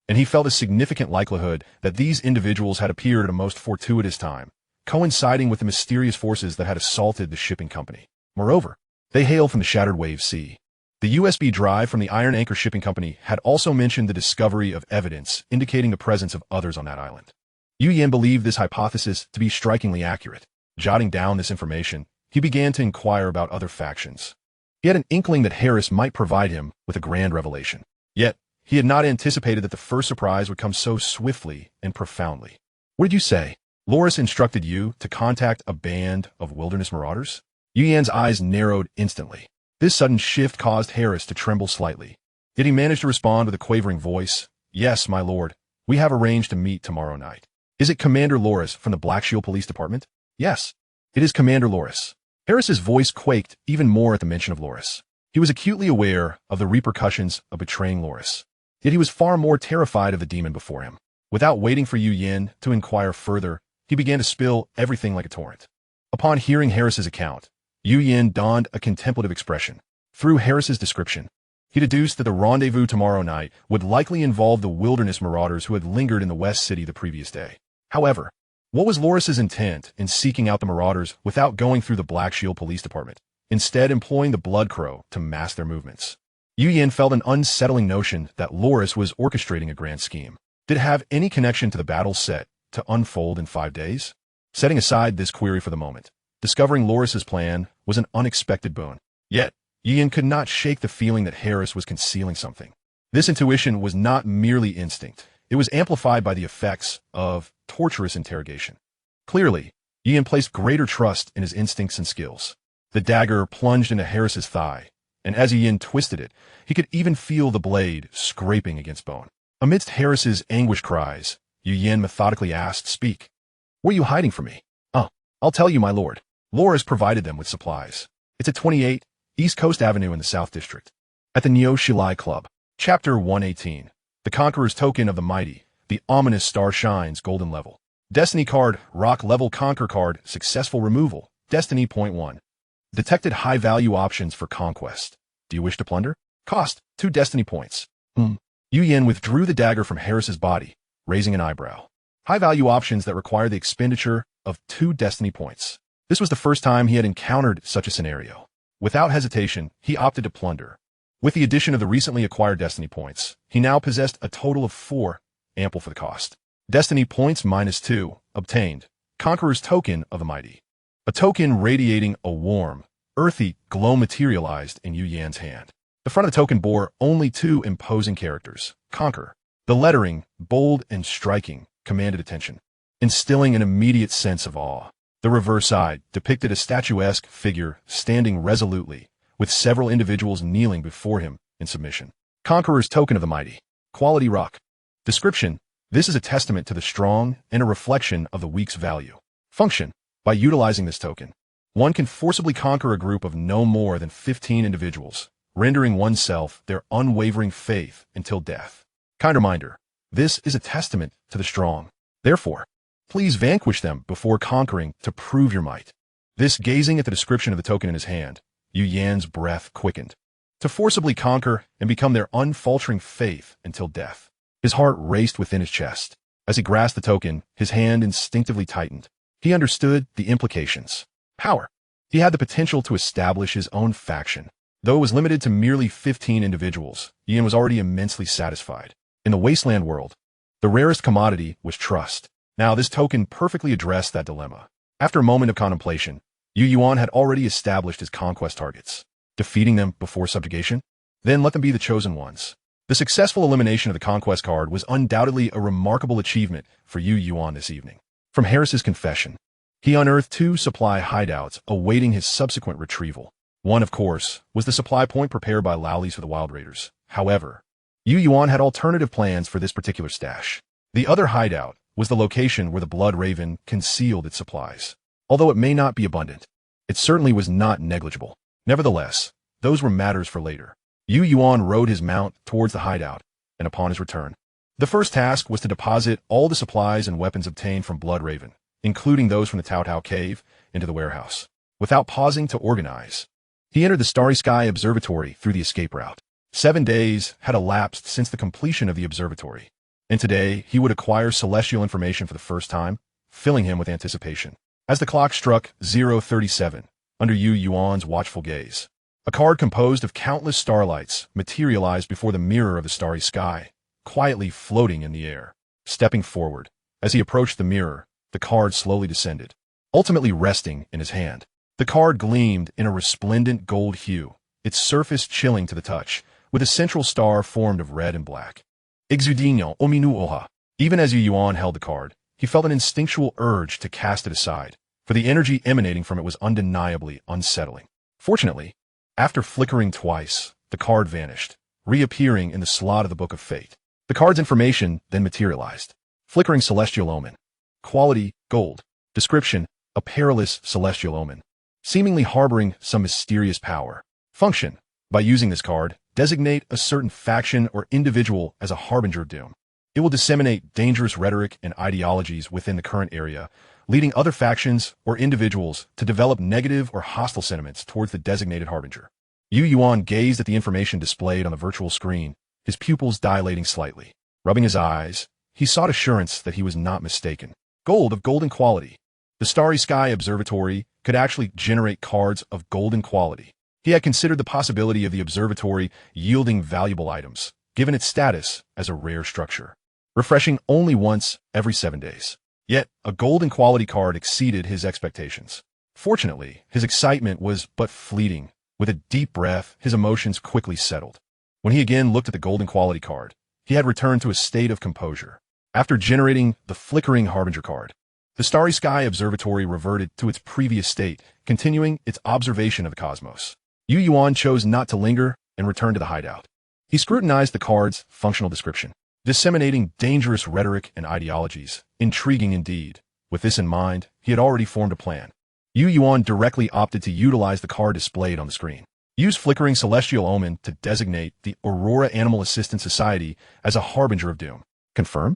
and he felt a significant likelihood that these individuals had appeared at a most fortuitous time, coinciding with the mysterious forces that had assaulted the shipping company. Moreover, they hail from the Shattered Wave Sea. The USB drive from the Iron Anchor shipping company had also mentioned the discovery of evidence indicating the presence of others on that island. Yuan believed this hypothesis to be strikingly accurate. Jotting down this information, he began to inquire about other factions. He had an inkling that Harris might provide him with a grand revelation. Yet, he had not anticipated that the first surprise would come so swiftly and profoundly. What did you say? Loris instructed you to contact a band of wilderness marauders? Yuan's eyes narrowed instantly. This sudden shift caused Harris to tremble slightly. Yet he managed to respond with a quavering voice. Yes, my lord. We have arranged to meet tomorrow night. Is it Commander Loris from the Black Shield Police Department? Yes, it is Commander Loris. Harris's voice quaked even more at the mention of Loris. He was acutely aware of the repercussions of betraying Loris. Yet he was far more terrified of the demon before him. Without waiting for Yuan to inquire further, he began to spill everything like a torrent. Upon hearing Harris's account, Yuan donned a contemplative expression. Through Harris's description, he deduced that the rendezvous tomorrow night would likely involve the wilderness marauders who had lingered in the West City the previous day. However, what was Loris's intent in seeking out the marauders without going through the Black Shield Police Department, instead employing the Blood Crow to mask their movements? Yuan felt an unsettling notion that Loris was orchestrating a grand scheme. Did it have any connection to the battle set to unfold in 5 days? Setting aside this query for the moment, discovering Loris's plan was an unexpected boon. Yet, Yuan could not shake the feeling that Harris was concealing something. This intuition was not merely instinct. It was amplified by the effects of torturous interrogation. Clearly, Yuan placed greater trust in his instincts and skills. The dagger plunged into Harris's thigh, and as Yuan twisted it, he could even feel the blade scraping against bone. Amidst Harris's anguished cries, Yuan methodically asked, Speak. What are you hiding from me? I'll tell you, my lord. Loris provided them with supplies. It's at 28 East Coast Avenue in the South District. At the Neo Shilai Club. Chapter 118. The Conqueror's Token of the Mighty. The ominous star shines golden level. Destiny card, rock level Conquer card, successful removal. Destiny point 1. Detected high value options for conquest. Do you wish to plunder? Cost, 2 destiny points. Yuan withdrew the dagger from Harris's body, raising an eyebrow. High value options that require the expenditure of 2 destiny points. This was the first time he had encountered such a scenario. Without hesitation, he opted to plunder. With the addition of the recently acquired destiny points, he now possessed a total of 4, ample for the cost. Destiny points -2, obtained. Conqueror's Token of the Mighty. A token radiating a warm, earthy glow materialized in Yuan's hand. The front of the token bore only 2 imposing characters, Conquer. The lettering, bold and striking, commanded attention, instilling an immediate sense of awe. The reverse side depicted a statuesque figure standing resolutely, with several individuals kneeling before him in submission. Conqueror's Token of the Mighty. Quality rock. Description: this is a testament to the strong and a reflection of the weak's value. Function: by utilizing this token, one can forcibly conquer a group of no more than 15 individuals, rendering oneself their unwavering faith until death. Kind reminder: this is a testament to the strong. Therefore, please vanquish them before conquering to prove your might. This gazing at the description of the token in his hand, Yuan's breath quickened. To forcibly conquer and become their unfaltering faith until death. His heart raced within his chest. As he grasped the token, his hand instinctively tightened. He understood the implications. Power. He had the potential to establish his own faction. Though it was limited to merely 15 individuals, Yuan was already immensely satisfied. In the Wasteland world, the rarest commodity was trust. Now this token perfectly addressed that dilemma. After a moment of contemplation, Yuan had already established his conquest targets. Defeating them before subjugation? Then let them be the chosen ones. The successful elimination of the Conquest Card was undoubtedly a remarkable achievement for Yuan this evening. From Harris's confession, he unearthed 2 supply hideouts awaiting his subsequent retrieval. One, of course, was the supply point prepared by Lowleys for the Wild Raiders. However, Yuan had alternative plans for this particular stash. The other hideout was the location where the Blood Raven concealed its supplies. Although it may not be abundant, it certainly was not negligible. Nevertheless, those were matters for later. Yuan rode his mount towards the hideout, and upon his return, The first task was to deposit all the supplies and weapons obtained from Blood Raven, including those from the Tao Tao Cave, into the warehouse. Without pausing to organize, he entered the Starry Sky Observatory through the escape route. 7 days had elapsed since the completion of the observatory, and today he would acquire celestial information for the first time, filling him with anticipation. As the clock struck 0:37, under Yuan's watchful gaze, a card composed of countless starlights materialized before the mirror of the starry sky, quietly floating in the air. Stepping forward, as he approached the mirror, the card slowly descended, ultimately resting in his hand. The card gleamed in a resplendent gold hue, its surface chilling to the touch, with a central star formed of red and black. Exudinho ominu oha. Even as Yuan held the card, he felt an instinctual urge to cast it aside, for the energy emanating from it was undeniably unsettling. Fortunately, after flickering twice, the card vanished, reappearing in the slot of the Book of Fate. The card's information then materialized. Flickering celestial omen. Quality, gold. Description, a perilous celestial omen, seemingly harboring some mysterious power. Function, by using this card, designate a certain faction or individual as a harbinger of doom. It will disseminate dangerous rhetoric and ideologies within the current area, leading other factions or individuals to develop negative or hostile sentiments towards the designated harbinger. Yuan gazed at the information displayed on the virtual screen, his pupils dilating slightly. Rubbing his eyes, he sought assurance that he was not mistaken. Gold of golden quality. The Starry Sky Observatory could actually generate cards of golden quality. He had considered the possibility of the observatory yielding valuable items, given its status as a rare structure, refreshing only once every 7 days. Yet, a golden quality card exceeded his expectations. Fortunately, his excitement was but fleeting. With a deep breath, his emotions quickly settled. When he again looked at the golden quality card, he had returned to a state of composure. After generating the flickering harbinger card, the Starry Sky Observatory reverted to its previous state, continuing its observation of the cosmos. Yuan chose not to linger and returned to the hideout. He scrutinized the card's functional description, disseminating dangerous rhetoric and ideologies. Intriguing indeed. With this in mind, he had already formed a plan. Yuan directly opted to utilize the card displayed on the screen. Use flickering celestial omen to designate the Aurora Animal Assistance Society as a harbinger of doom. Confirm?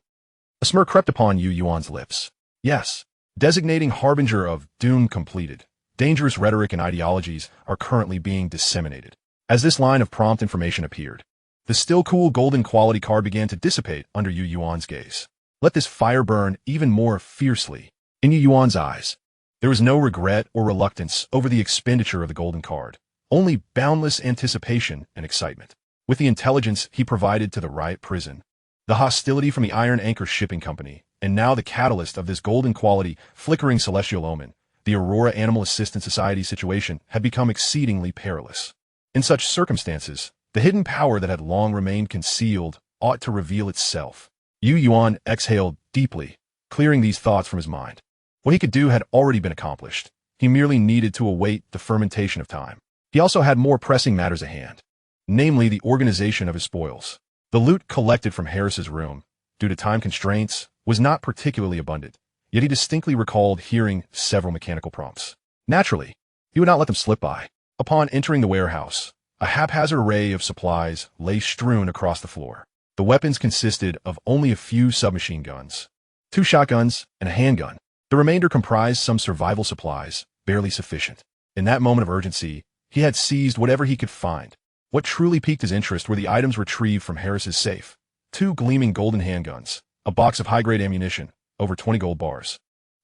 A smirk crept upon Yuan's lips. Yes. Designating harbinger of doom completed. Dangerous rhetoric and ideologies are currently being disseminated. As this line of prompt information appeared, the still cool golden quality card began to dissipate under Yuan's gaze. Let this fire burn even more fiercely. In Yuan's eyes, there was no regret or reluctance over the expenditure of the golden card, only boundless anticipation and excitement. With the intelligence he provided to the riot prison, the hostility from the Iron Anchor Shipping Company, and now the catalyst of this golden quality flickering celestial omen, the Aurora Animal Assistance Society situation had become exceedingly perilous. In such circumstances, the hidden power that had long remained concealed ought to reveal itself. Yuan exhaled deeply, clearing these thoughts from his mind. What he could do had already been accomplished. He merely needed to await the fermentation of time. He also had more pressing matters at hand, namely the organization of his spoils. The loot collected from Harris's room, due to time constraints, was not particularly abundant, yet he distinctly recalled hearing several mechanical prompts. Naturally, he would not let them slip by. Upon entering the warehouse, a haphazard array of supplies lay strewn across the floor. The weapons consisted of only a few submachine guns, 2 shotguns, and a handgun. The remainder comprised some survival supplies, barely sufficient. In that moment of urgency, he had seized whatever he could find. What truly piqued his interest were the items retrieved from Harris's safe. 2 gleaming golden handguns, a box of high-grade ammunition, over 20 gold bars,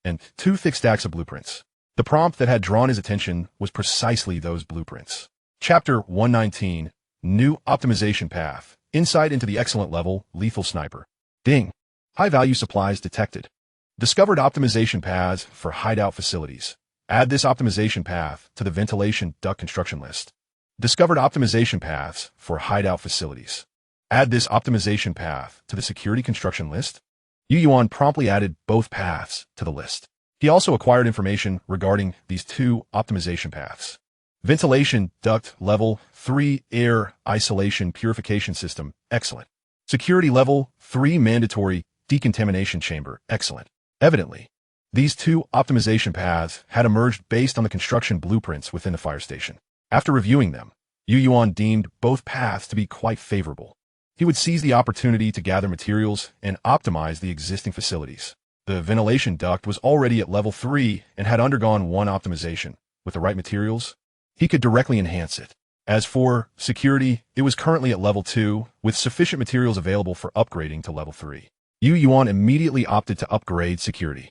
and 2 thick stacks of blueprints. The prompt that had drawn his attention was precisely those blueprints. Chapter 119, New Optimization Path, Insight into the Excellent Level, Lethal Sniper. Ding. High-value supplies detected. Discovered optimization paths for hideout facilities. Add this optimization path to the ventilation duct construction list. Discovered optimization paths for hideout facilities. Add this optimization path to the security construction list. Yuan promptly added both paths to the list. He also acquired information regarding these 2 optimization paths. Ventilation duct level 3 air isolation purification system, excellent. Security level 3 mandatory decontamination chamber, excellent. Evidently, these 2 optimization paths had emerged based on the construction blueprints within the fire station. After reviewing them, Yuan deemed both paths to be quite favorable. He would seize the opportunity to gather materials and optimize the existing facilities. The ventilation duct was already at level 3 and had undergone one optimization. With the right materials, he could directly enhance it. As for security, it was currently at level 2, with sufficient materials available for upgrading to level 3. Yuan immediately opted to upgrade security,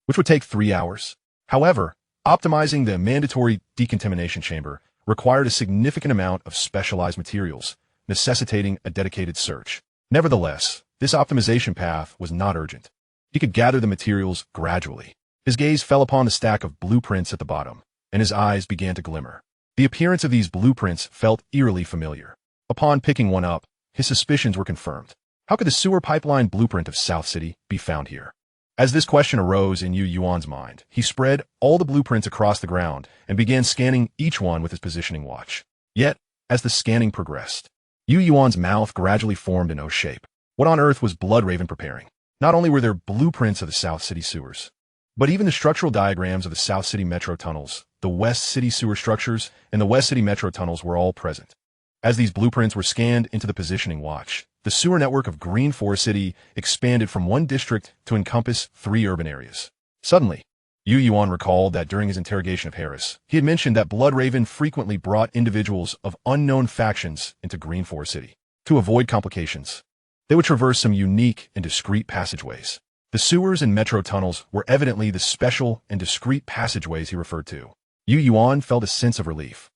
which would take 3 hours. However, optimizing the mandatory decontamination chamber required a significant amount of specialized materials, necessitating a dedicated search. Nevertheless, this optimization path was not urgent. He could gather the materials gradually. His gaze fell upon the stack of blueprints at the bottom, and his eyes began to glimmer. The appearance of these blueprints felt eerily familiar. Upon picking one up, his suspicions were confirmed. How could the sewer pipeline blueprint of South City be found here? As this question arose in Yuan's mind, he spread all the blueprints across the ground and began scanning each one with his positioning watch. Yet, as the scanning progressed, Yuan's mouth gradually formed an O shape. What on earth was Bloodraven preparing? Not only were there blueprints of the South City sewers, but even the structural diagrams of the South City metro tunnels, the West City sewer structures, and the West City metro tunnels were all present. As these blueprints were scanned into the positioning watch, the sewer network of Green Forest City expanded from one district to encompass 3 urban areas. Suddenly, Yuan recalled that during his interrogation of Harris, he had mentioned that Bloodraven frequently brought individuals of unknown factions into Green Forest City. To avoid complications, they would traverse some unique and discreet passageways. The sewers and metro tunnels were evidently the special and discreet passageways he referred to. Yuan felt a sense of relief,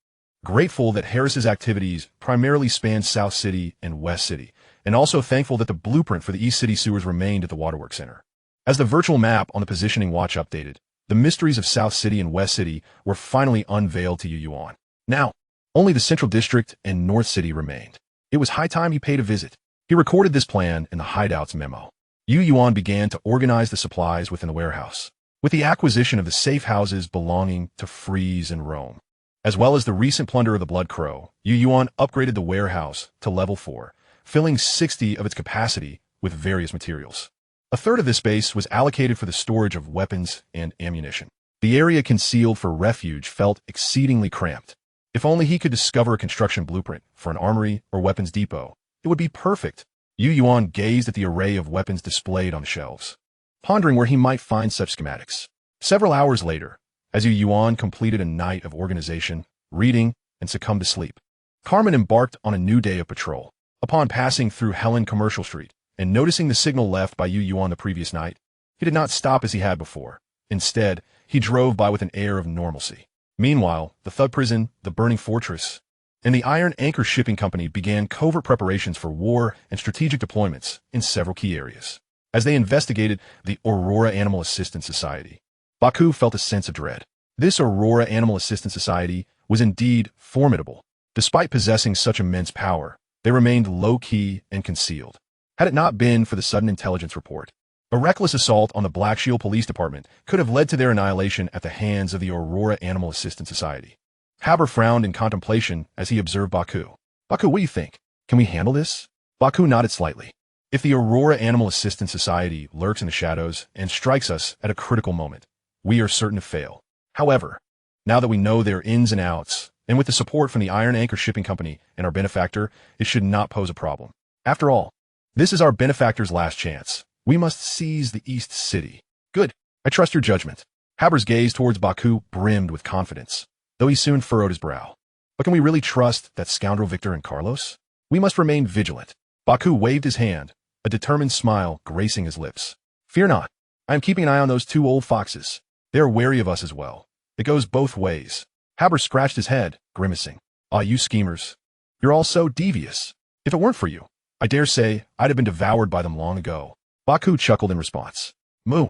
grateful that Harris's activities primarily spanned South City and West City, and also thankful that the blueprint for the East City sewers remained at the Waterworks Center. As the virtual map on the positioning watch updated, the mysteries of South City and West City were finally unveiled to Yuan. Now, only the Central District and North City remained. It was high time he paid a visit. He recorded this plan in the Hideouts memo. Yuan began to organize the supplies within the warehouse, with the acquisition of the safe houses belonging to Freeze and Rome, as well as the recent plunder of the Blood Crow. Yuan upgraded the warehouse to level 4, filling 60 of its capacity with various materials. A third of this space was allocated for the storage of weapons and ammunition. The area concealed for Refuge felt exceedingly cramped. If only he could discover a construction blueprint for an armory or weapons depot, it would be perfect. Yuan gazed at the array of weapons displayed on the shelves, pondering where he might find such schematics. Several hours later, as Yuan completed a night of organization, reading, and succumbed to sleep, Carmen embarked on a new day of patrol. Upon passing through Helen Commercial Street and noticing the signal left by Yuan the previous night, he did not stop as he had before. Instead, he drove by with an air of normalcy. Meanwhile, the Thug Prison, the Burning Fortress, and the Iron Anchor Shipping Company began covert preparations for war and strategic deployments in several key areas. As they investigated the Aurora Animal Assistance Society, Baku felt a sense of dread. This Aurora Animal Assistance Society was indeed formidable. Despite possessing such immense power, they remained low-key and concealed. Had it not been for the sudden intelligence report, a reckless assault on the Black Shield Police Department could have led to their annihilation at the hands of the Aurora Animal Assistance Society. Haber frowned in contemplation as he observed Baku. Baku, what do you think? Can we handle this? Baku nodded slightly. If the Aurora Animal Assistance Society lurks in the shadows and strikes us at a critical moment, we are certain to fail. However, now that we know their ins and outs, and with the support from the Iron Anchor Shipping Company and our benefactor, it should not pose a problem. After all, this is our benefactor's last chance. We must seize the East City. Good. I trust your judgment. Haber's gaze towards Baku brimmed with confidence, though he soon furrowed his brow. But can we really trust that scoundrel Victor and Carlos? We must remain vigilant. Baku waved his hand, a determined smile gracing his lips. Fear not. I am keeping an eye on those 2 old foxes. They are wary of us as well. It goes both ways. Haber scratched his head, grimacing. Ah, you schemers. You're all so devious. If it weren't for you, I dare say I'd have been devoured by them long ago. Baku chuckled in response. Moo.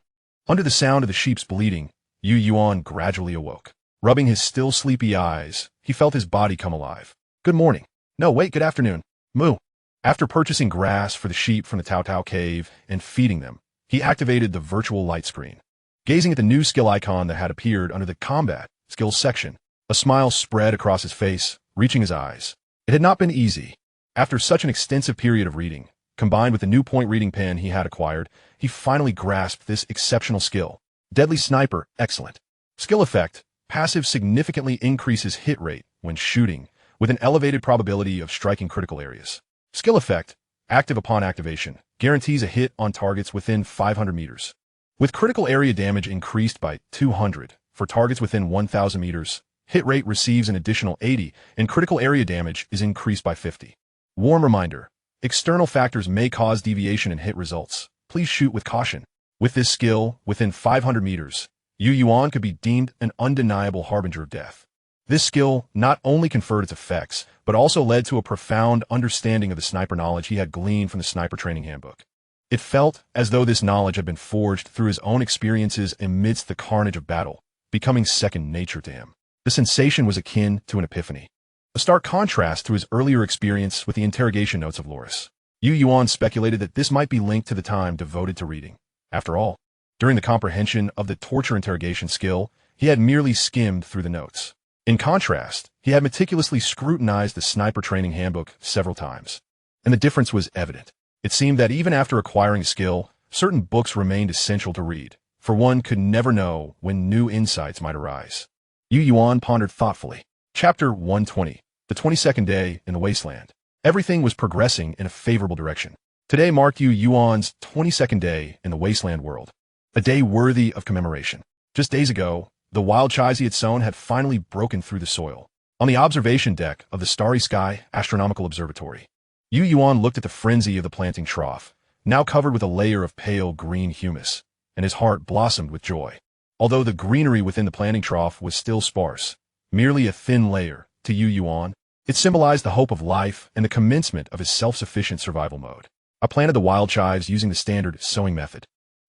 Under the sound of the sheep's bleating, Yuan gradually awoke. Rubbing his still sleepy eyes, he felt his body come alive. Good morning. No, wait, good afternoon. Moo. After purchasing grass for the sheep from the Tao Tao cave and feeding them, he activated the virtual light screen. Gazing at the new skill icon that had appeared under the combat skills section, a smile spread across his face, reaching his eyes. It had not been easy. After such an extensive period of reading, combined with the new point reading pen he had acquired, he finally grasped this exceptional skill. Deadly Sniper, excellent. Skill effect, passive significantly increases hit rate when shooting, with an elevated probability of striking critical areas. Skill effect, active upon activation, guarantees a hit on targets within 500 meters. With critical area damage increased by 200 for targets within 1,000 meters, hit rate receives an additional 80, and critical area damage is increased by 50. Warm reminder: external factors may cause deviation in hit results. Please shoot with caution. With this skill, within 500 meters, Yuan could be deemed an undeniable harbinger of death. This skill not only conferred its effects, but also led to a profound understanding of the sniper knowledge he had gleaned from the sniper training handbook. It felt as though this knowledge had been forged through his own experiences amidst the carnage of battle, becoming second nature to him. The sensation was akin to an epiphany. A stark contrast to his earlier experience with the interrogation notes of Loris. Yuan speculated that this might be linked to the time devoted to reading. After all, during the comprehension of the torture interrogation skill, he had merely skimmed through the notes. In contrast, he had meticulously scrutinized the sniper training handbook several times, and the difference was evident. It seemed that even after acquiring skill, certain books remained essential to read, for one could never know when new insights might arise. Yuan pondered thoughtfully. Chapter 120, the 22nd day in the Wasteland. Everything was progressing in a favorable direction. Today marked Yuan's 22nd day in the Wasteland world, a day worthy of commemoration. Just days ago, the wild chives he had sown had finally broken through the soil. On the observation deck of the Starry Sky Astronomical Observatory, Yuan looked at the frenzy of the planting trough, now covered with a layer of pale green humus, and his heart blossomed with joy. Although the greenery within the planting trough was still sparse, merely a thin layer, to Yuan, it symbolized the hope of life and the commencement of his self-sufficient survival mode. I planted the wild chives using the standard sowing method,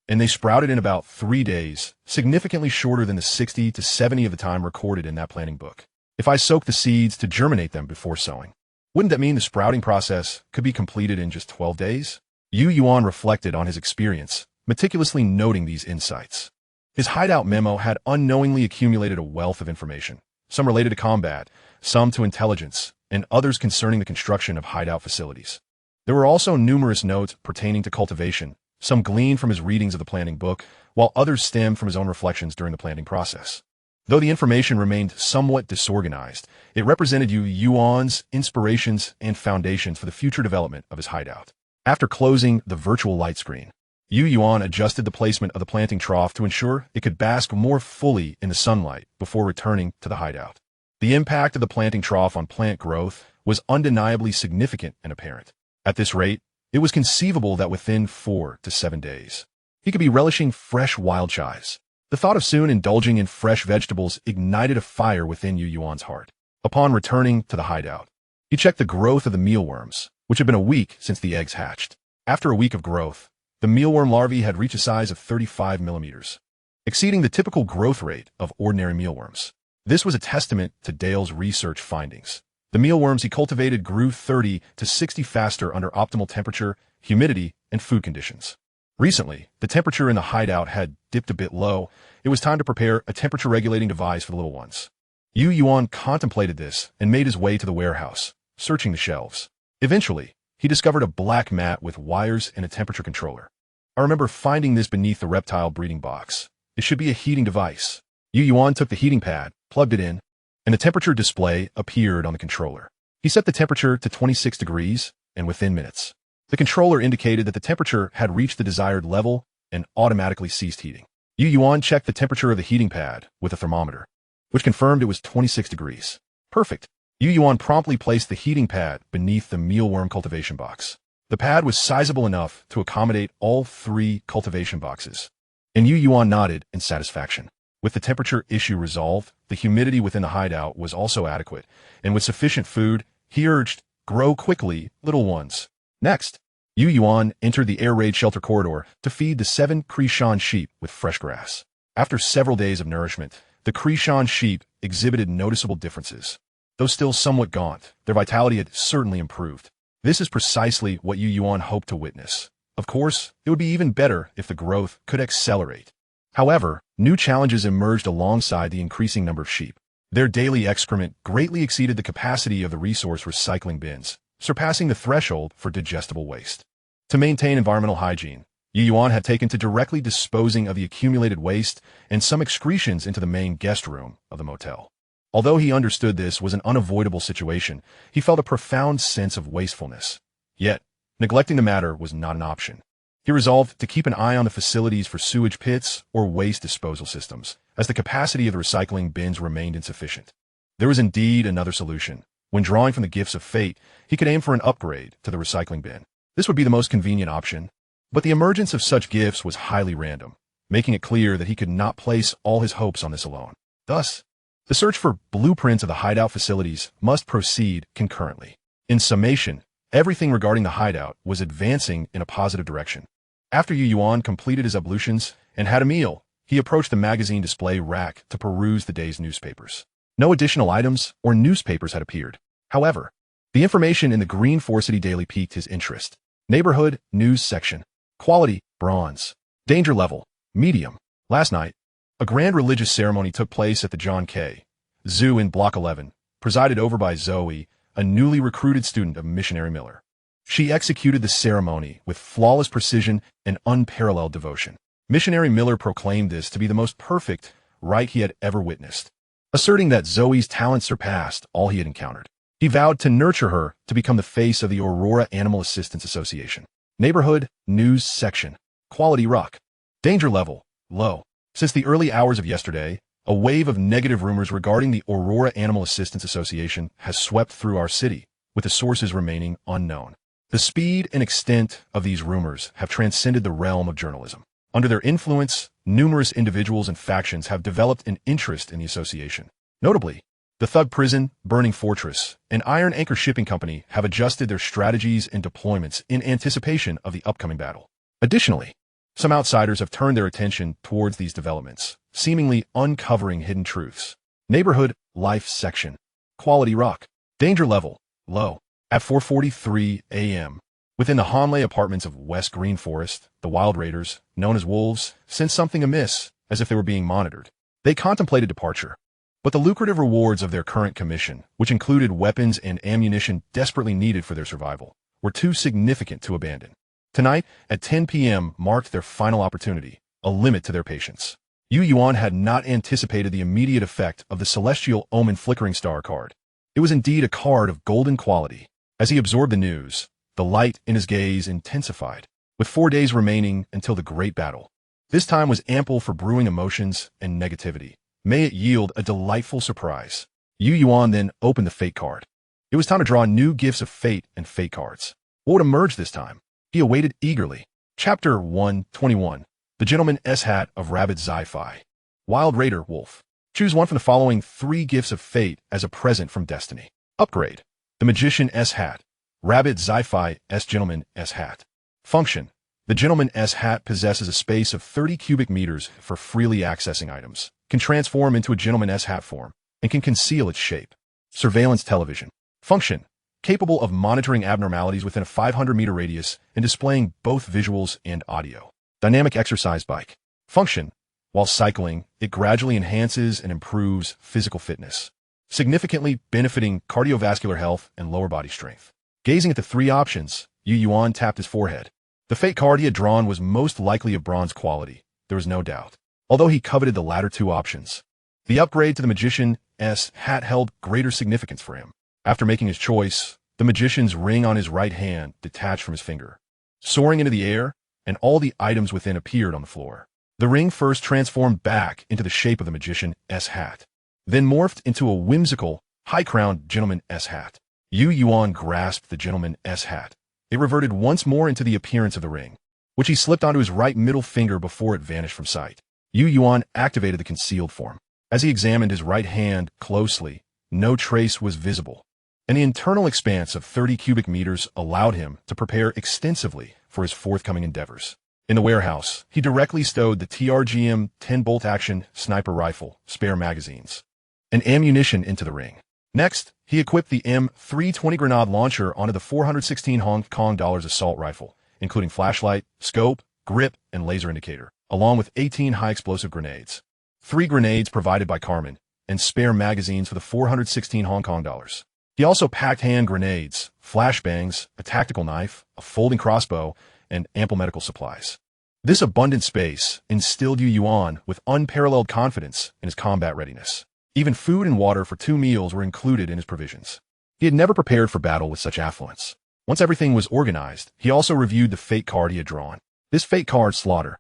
and they sprouted in about 3 days, significantly shorter than the 60 to 70 of the time recorded in that planting book. If I soaked the seeds to germinate them before sowing, wouldn't that mean the sprouting process could be completed in just 12 days? Yuan reflected on his experience, meticulously noting these insights. His hideout memo had unknowingly accumulated a wealth of information, some related to combat, some to intelligence, and others concerning the construction of hideout facilities. There were also numerous notes pertaining to cultivation, some gleaned from his readings of the planting book, while others stemmed from his own reflections during the planting process. Though the information remained somewhat disorganized, it represented Yuan's inspirations and foundations for the future development of his hideout. After closing the virtual light screen, Yuan adjusted the placement of the planting trough to ensure it could bask more fully in the sunlight before returning to the hideout. The impact of the planting trough on plant growth was undeniably significant and apparent. At this rate, it was conceivable that within 4 to 7 days, he could be relishing fresh wild chives. The thought of soon indulging in fresh vegetables ignited a fire within Yuan's heart. Upon returning to the hideout, he checked the growth of the mealworms, which had been a week since the eggs hatched. After a week of growth, the mealworm larvae had reached a size of 35 millimeters, exceeding the typical growth rate of ordinary mealworms. This was a testament to Dale's research findings. The mealworms he cultivated grew 30 to 60 faster under optimal temperature, humidity, and food conditions. Recently, the temperature in the hideout had dipped a bit low. It was time to prepare a temperature-regulating device for the little ones. Yuan contemplated this and made his way to the warehouse, searching the shelves. Eventually, he discovered a black mat with wires and a temperature controller. I remember finding this beneath the reptile breeding box. It should be a heating device. Yuan took the heating pad, plugged it in, and the temperature display appeared on the controller. He set the temperature to 26 degrees, and within minutes, the controller indicated that the temperature had reached the desired level and automatically ceased heating. Yuan checked the temperature of the heating pad with a thermometer, which confirmed it was 26 degrees. Perfect. Yuan promptly placed the heating pad beneath the mealworm cultivation box. The pad was sizable enough to accommodate all 3 cultivation boxes, and Yuan nodded in satisfaction. With the temperature issue resolved, the humidity within the hideout was also adequate, and with sufficient food, he urged, "Grow quickly, little ones." Next, Yuan entered the air raid shelter corridor to feed the 7 Krishan sheep with fresh grass. After several days of nourishment, the Krishan sheep exhibited noticeable differences. Though still somewhat gaunt, their vitality had certainly improved. This is precisely what Yuan hoped to witness. Of course, it would be even better if the growth could accelerate. However, new challenges emerged alongside the increasing number of sheep. Their daily excrement greatly exceeded the capacity of the resource recycling bins, surpassing the threshold for digestible waste. To maintain environmental hygiene, Yuan had taken to directly disposing of the accumulated waste and some excretions into the main guest room of the motel. Although he understood this was an unavoidable situation, he felt a profound sense of wastefulness. Yet, Neglecting the matter was not an option. He resolved to keep an eye on the facilities for sewage pits or waste disposal systems, as the capacity of the recycling bins remained insufficient. There was indeed another solution. When drawing from the gifts of fate, he could aim for an upgrade to the recycling bin. This would be the most convenient option, but the emergence of such gifts was highly random, making it clear that he could not place all his hopes on this alone. Thus, the search for blueprints of the hideout facilities must proceed concurrently. In summation, everything regarding the hideout was advancing in a positive direction. After Yuan completed his ablutions and had a meal, he approached the magazine display rack to peruse the day's newspapers. No additional items or newspapers had appeared. However, the information in the Green Forcity Daily piqued his interest. Neighborhood News Section. Quality, bronze. Danger level, medium. Last night, a grand religious ceremony took place at the John K. Zoo in Block 11, presided over by Zoe, a newly recruited student of Missionary Miller. She executed the ceremony with flawless precision and unparalleled devotion. Missionary Miller proclaimed this to be the most perfect rite he had ever witnessed, asserting that Zoe's talent surpassed all he had encountered. He vowed to nurture her to become the face of the Aurora Animal Assistance Association. Neighborhood News Section. Quality rock. Danger level, low. Since the early hours of yesterday, a wave of negative rumors regarding the Aurora Animal Assistance Association has swept through our city, with the sources remaining unknown. The speed and extent of these rumors have transcended the realm of journalism. Under their influence, numerous individuals and factions have developed an interest in the association. Notably, the Thug Prison, Burning Fortress, and Iron Anchor Shipping Company have adjusted their strategies and deployments in anticipation of the upcoming battle. Additionally, some outsiders have turned their attention towards these developments, seemingly uncovering hidden truths. Neighborhood Life Section. Quality rock. Danger level, low. At 4:43 a.m., within the Hanley apartments of West Green Forest, the Wild Raiders, known as Wolves, sensed something amiss, as if they were being monitored. They contemplated departure, but the lucrative rewards of their current commission, which included weapons and ammunition desperately needed for their survival, were too significant to abandon. Tonight, at 10 p.m., marked their final opportunity, a limit to their patience. Yuan had not anticipated the immediate effect of the Celestial Omen Flickering Star card. It was indeed a card of golden quality. As he absorbed the news, the light in his gaze intensified. With 4 days remaining until the great battle, this time was ample for brewing emotions and negativity. May it yield a delightful surprise. Yuan then opened the Fate card. It was time to draw new gifts of Fate and Fate cards. What would emerge this time? He awaited eagerly. Chapter 121. The Gentleman S-Hat of Rabid Zi-Fi. Wild Raider Wolf. Choose one from the following 3 gifts of Fate as a present from Destiny. Upgrade. The Magician S-Hat. Rabid Zi-Fi S-Gentleman S-Hat. Function. The Gentleman S-Hat possesses a space of 30 cubic meters for freely accessing items, can transform into a Gentleman S-Hat form, and can conceal its shape. Surveillance Television. Function. Capable of monitoring abnormalities within a 500-meter radius and displaying both visuals and audio. Dynamic Exercise Bike. Function. While cycling, it gradually enhances and improves physical fitness, significantly benefiting cardiovascular health and lower body strength. Gazing at the 3 options, Yuan tapped his forehead. The Fate card he had drawn was most likely of bronze quality, there was no doubt, although he coveted the latter 2 options. The upgrade to the Magician S-Hat held greater significance for him. After making his choice, the Magician's ring on his right hand detached from his finger, soaring into the air, and all the items within appeared on the floor. The ring first transformed back into the shape of the Magician S-Hat, then morphed into a whimsical, high-crowned Gentleman S-Hat. Yuan grasped the Gentleman S-Hat. It reverted once more into the appearance of the ring, which he slipped onto his right middle finger before it vanished from sight. Yuan activated the concealed form. As he examined his right hand closely, no trace was visible, and the internal expanse of 30 cubic meters allowed him to prepare extensively for his forthcoming endeavors. In the warehouse, he directly stowed the TRGM 10-bolt action sniper rifle, spare magazines, and ammunition into the ring. Next, he equipped the M320 grenade launcher onto the 416 Hong Kong dollars assault rifle, including flashlight, scope, grip, and laser indicator, along with 18 high-explosive grenades, 3 grenades provided by Carmen, and spare magazines for the 416 Hong Kong dollars. He also packed hand grenades, flashbangs, a tactical knife, a folding crossbow, and ample medical supplies. This abundant space instilled Yuan with unparalleled confidence in his combat readiness. Even food and water for 2 meals were included in his provisions. He had never prepared for battle with such affluence. Once everything was organized, he also reviewed the fate card he had drawn. This fate card, Slaughter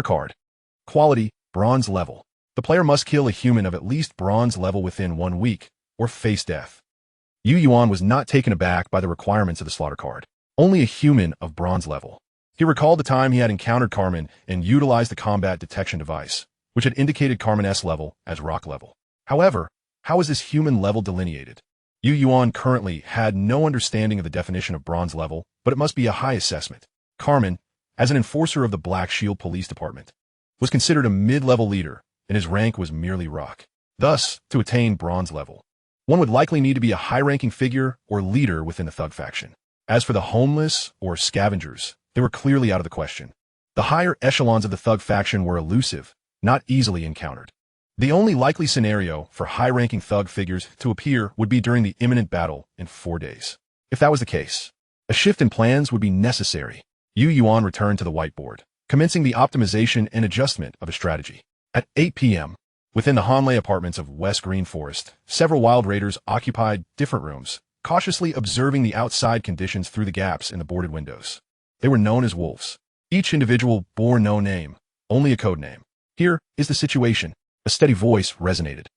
card. Quality, bronze level. The player must kill a human of at least bronze level within 1 week, or face death. Yuan was not taken aback by the requirements of the Slaughter card. Only a human of bronze level. He recalled the time he had encountered Carmen and utilized the combat detection device, which had indicated Carmen S level as rock level. However, how is this human level delineated? Yuan currently had no understanding of the definition of bronze level, but it must be a high assessment. Carmen, as an enforcer of the Black Shield Police Department, was considered a mid-level leader, and his rank was merely rock. Thus, to attain bronze level, one would likely need to be a high-ranking figure or leader within the thug faction. As for the homeless or scavengers, they were clearly out of the question. The higher echelons of the thug faction were elusive, not easily encountered. The only likely scenario for high-ranking thug figures to appear would be during the imminent battle in 4 days. If that was the case, a shift in plans would be necessary. Yuan returned to the whiteboard, commencing the optimization and adjustment of a strategy. At 8 p.m., within the Hanley apartments of West Green Forest, several wild raiders occupied different rooms, cautiously observing the outside conditions through the gaps in the boarded windows. They were known as wolves. Each individual bore no name, only a code name. Here is the situation. A steady voice resonated.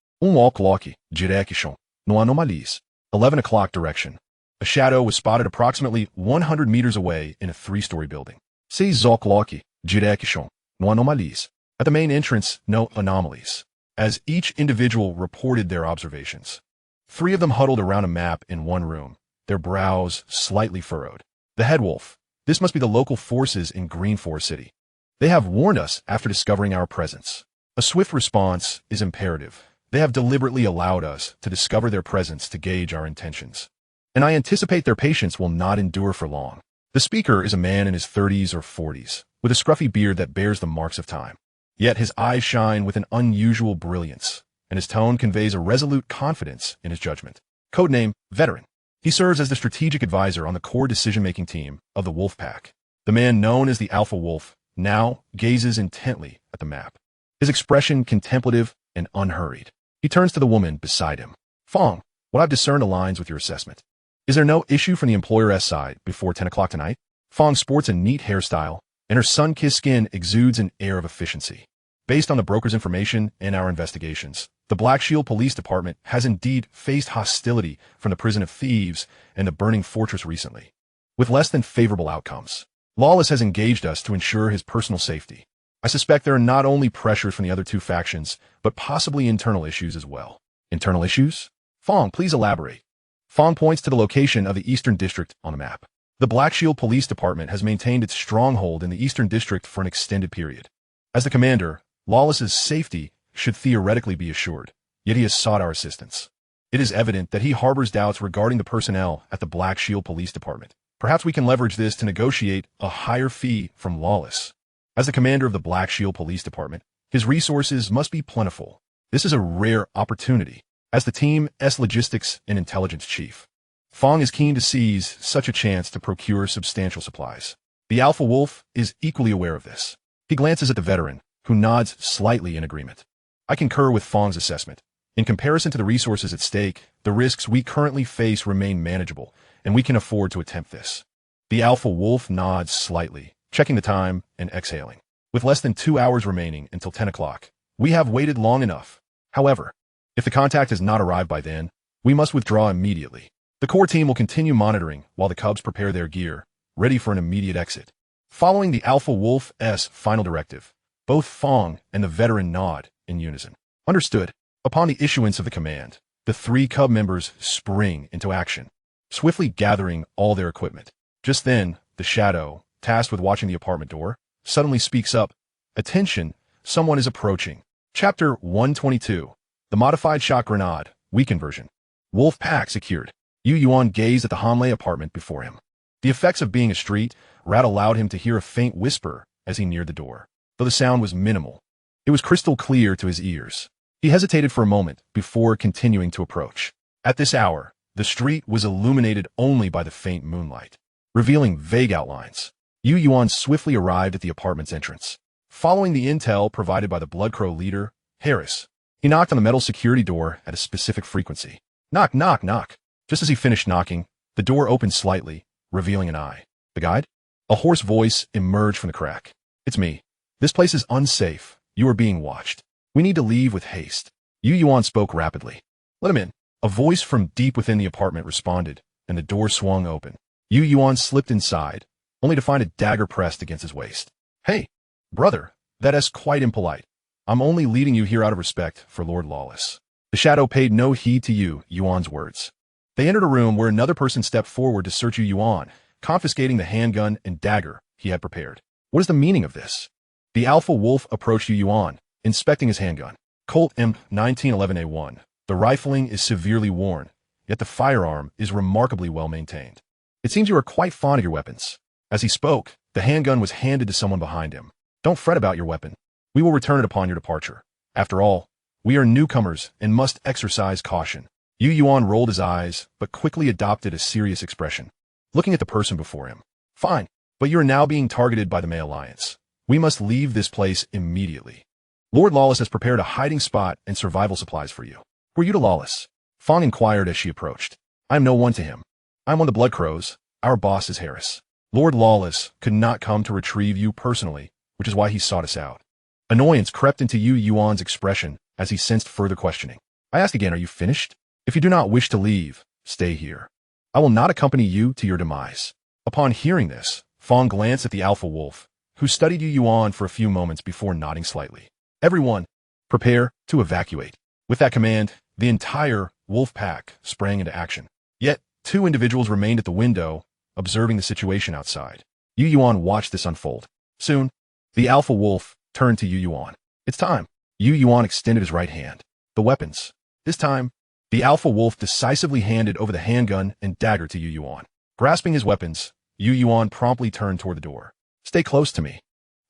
Direction. No anomalies. 11 o'clock direction. A shadow was spotted approximately 100 meters away in a 3-story building. 6 o'clock. Direction. No anomalies. At the main entrance, no anomalies, as each individual reported their observations. 3 of them huddled around a map in one room, their brows slightly furrowed. The head wolf. This must be the local forces in Green Forest City. They have warned us after discovering our presence. A swift response is imperative. They have deliberately allowed us to discover their presence to gauge our intentions. And I anticipate their patience will not endure for long. The speaker is a man in his 30s or 40s, with a scruffy beard that bears the marks of time. Yet his eyes shine with an unusual brilliance, and his tone conveys a resolute confidence in his judgment. Codename, Veteran. He serves as the strategic advisor on the core decision-making team of the Wolf Pack. The man known as the Alpha Wolf now gazes intently at the map, his expression contemplative and unhurried. He turns to the woman beside him. Fong, what I've discerned aligns with your assessment. Is there no issue from the employer's side before 10 o'clock tonight? Fong sports a neat hairstyle, and her sun-kissed skin exudes an air of efficiency. Based on the broker's information and our investigations, the Black Shield Police Department has indeed faced hostility from the Prison of Thieves and the Burning Fortress recently, with less than favorable outcomes. Lawless has engaged us to ensure his personal safety. I suspect there are not only pressures from the other 2 factions, but possibly internal issues as well. Internal issues? Fong, please elaborate. Fong points to the location of the Eastern District on the map. The Black Shield Police Department has maintained its stronghold in the Eastern District for an extended period. As the commander, Lawless's safety should theoretically be assured, yet he has sought our assistance. It is evident that he harbors doubts regarding the personnel at the Black Shield Police Department. Perhaps we can leverage this to negotiate a higher fee from Lawless. As the commander of the Black Shield Police Department, his resources must be plentiful. This is a rare opportunity. As the team's logistics and intelligence chief, Fong is keen to seize such a chance to procure substantial supplies. The Alpha Wolf is equally aware of this. He glances at the veteran, who nods slightly in agreement. I concur with Fong's assessment. In comparison to the resources at stake, the risks we currently face remain manageable, and we can afford to attempt this. The Alpha Wolf nods slightly, checking the time and exhaling. With less than 2 hours remaining until 10 o'clock, we have waited long enough. However, if the contact has not arrived by then, we must withdraw immediately. The core team will continue monitoring while the Cubs prepare their gear, ready for an immediate exit. Following the Alpha Wolf's final directive, both Fong and the veteran nod in unison. Understood. Upon the issuance of the command, the 3 Cub members spring into action, swiftly gathering all their equipment. Just then, the Shadow, tasked with watching the apartment door, suddenly speaks up. Attention, someone is approaching. Chapter 122. The Modified Shock Grenade, Weakened Version. Wolf Pack secured. Yuan gazed at the Hanley apartment before him. The effects of being a street rat allowed him to hear a faint whisper as he neared the door. Though the sound was minimal, it was crystal clear to his ears. He hesitated for a moment before continuing to approach. At this hour, the street was illuminated only by the faint moonlight, revealing vague outlines. Yuan swiftly arrived at the apartment's entrance. Following the intel provided by the Bloodcrow leader, Harris, he knocked on the metal security door at a specific frequency. Knock, knock, knock. Just as he finished knocking, the door opened slightly, revealing an eye. The guide? A hoarse voice emerged from the crack. It's me. This place is unsafe. You are being watched. We need to leave with haste. Yuan spoke rapidly. Let him in. A voice from deep within the apartment responded, and the door swung open. Yuan slipped inside, only to find a dagger pressed against his waist. Hey, brother, that is quite impolite. I'm only leading you here out of respect for Lord Lawless. The shadow paid no heed to Yuan's words. They entered a room where another person stepped forward to search Yuan, confiscating the handgun and dagger he had prepared. What is the meaning of this? The Alpha Wolf approached Yuan, inspecting his handgun. Colt M1911A1. The rifling is severely worn, yet the firearm is remarkably well maintained. It seems you are quite fond of your weapons. As he spoke, the handgun was handed to someone behind him. Don't fret about your weapon. We will return it upon your departure. After all, we are newcomers and must exercise caution. Yuan rolled his eyes, but quickly adopted a serious expression, looking at the person before him. Fine, but you are now being targeted by the May Alliance. We must leave this place immediately. Lord Lawless has prepared a hiding spot and survival supplies for you. Were you to Lawless? Fawn inquired as she approached. I am no one to him. I am one of the Blood Crows. Our boss is Harris. Lord Lawless could not come to retrieve you personally, which is why he sought us out. Annoyance crept into Yuan's expression as he sensed further questioning. I ask again, are you finished? If you do not wish to leave, stay here. I will not accompany you to your demise. Upon hearing this, Fawn glanced at the Alpha Wolf, who studied Yuan for a few moments before nodding slightly. Everyone, prepare to evacuate. With that command, the entire wolf pack sprang into action. Yet, two individuals remained at the window, observing the situation outside. Yuan watched this unfold. Soon, the Alpha Wolf turned to Yuan. It's time. Yuan extended his right hand. The weapons. This time, the Alpha Wolf decisively handed over the handgun and dagger to Yuan. Grasping his weapons, Yuan promptly turned toward the door. Stay close to me.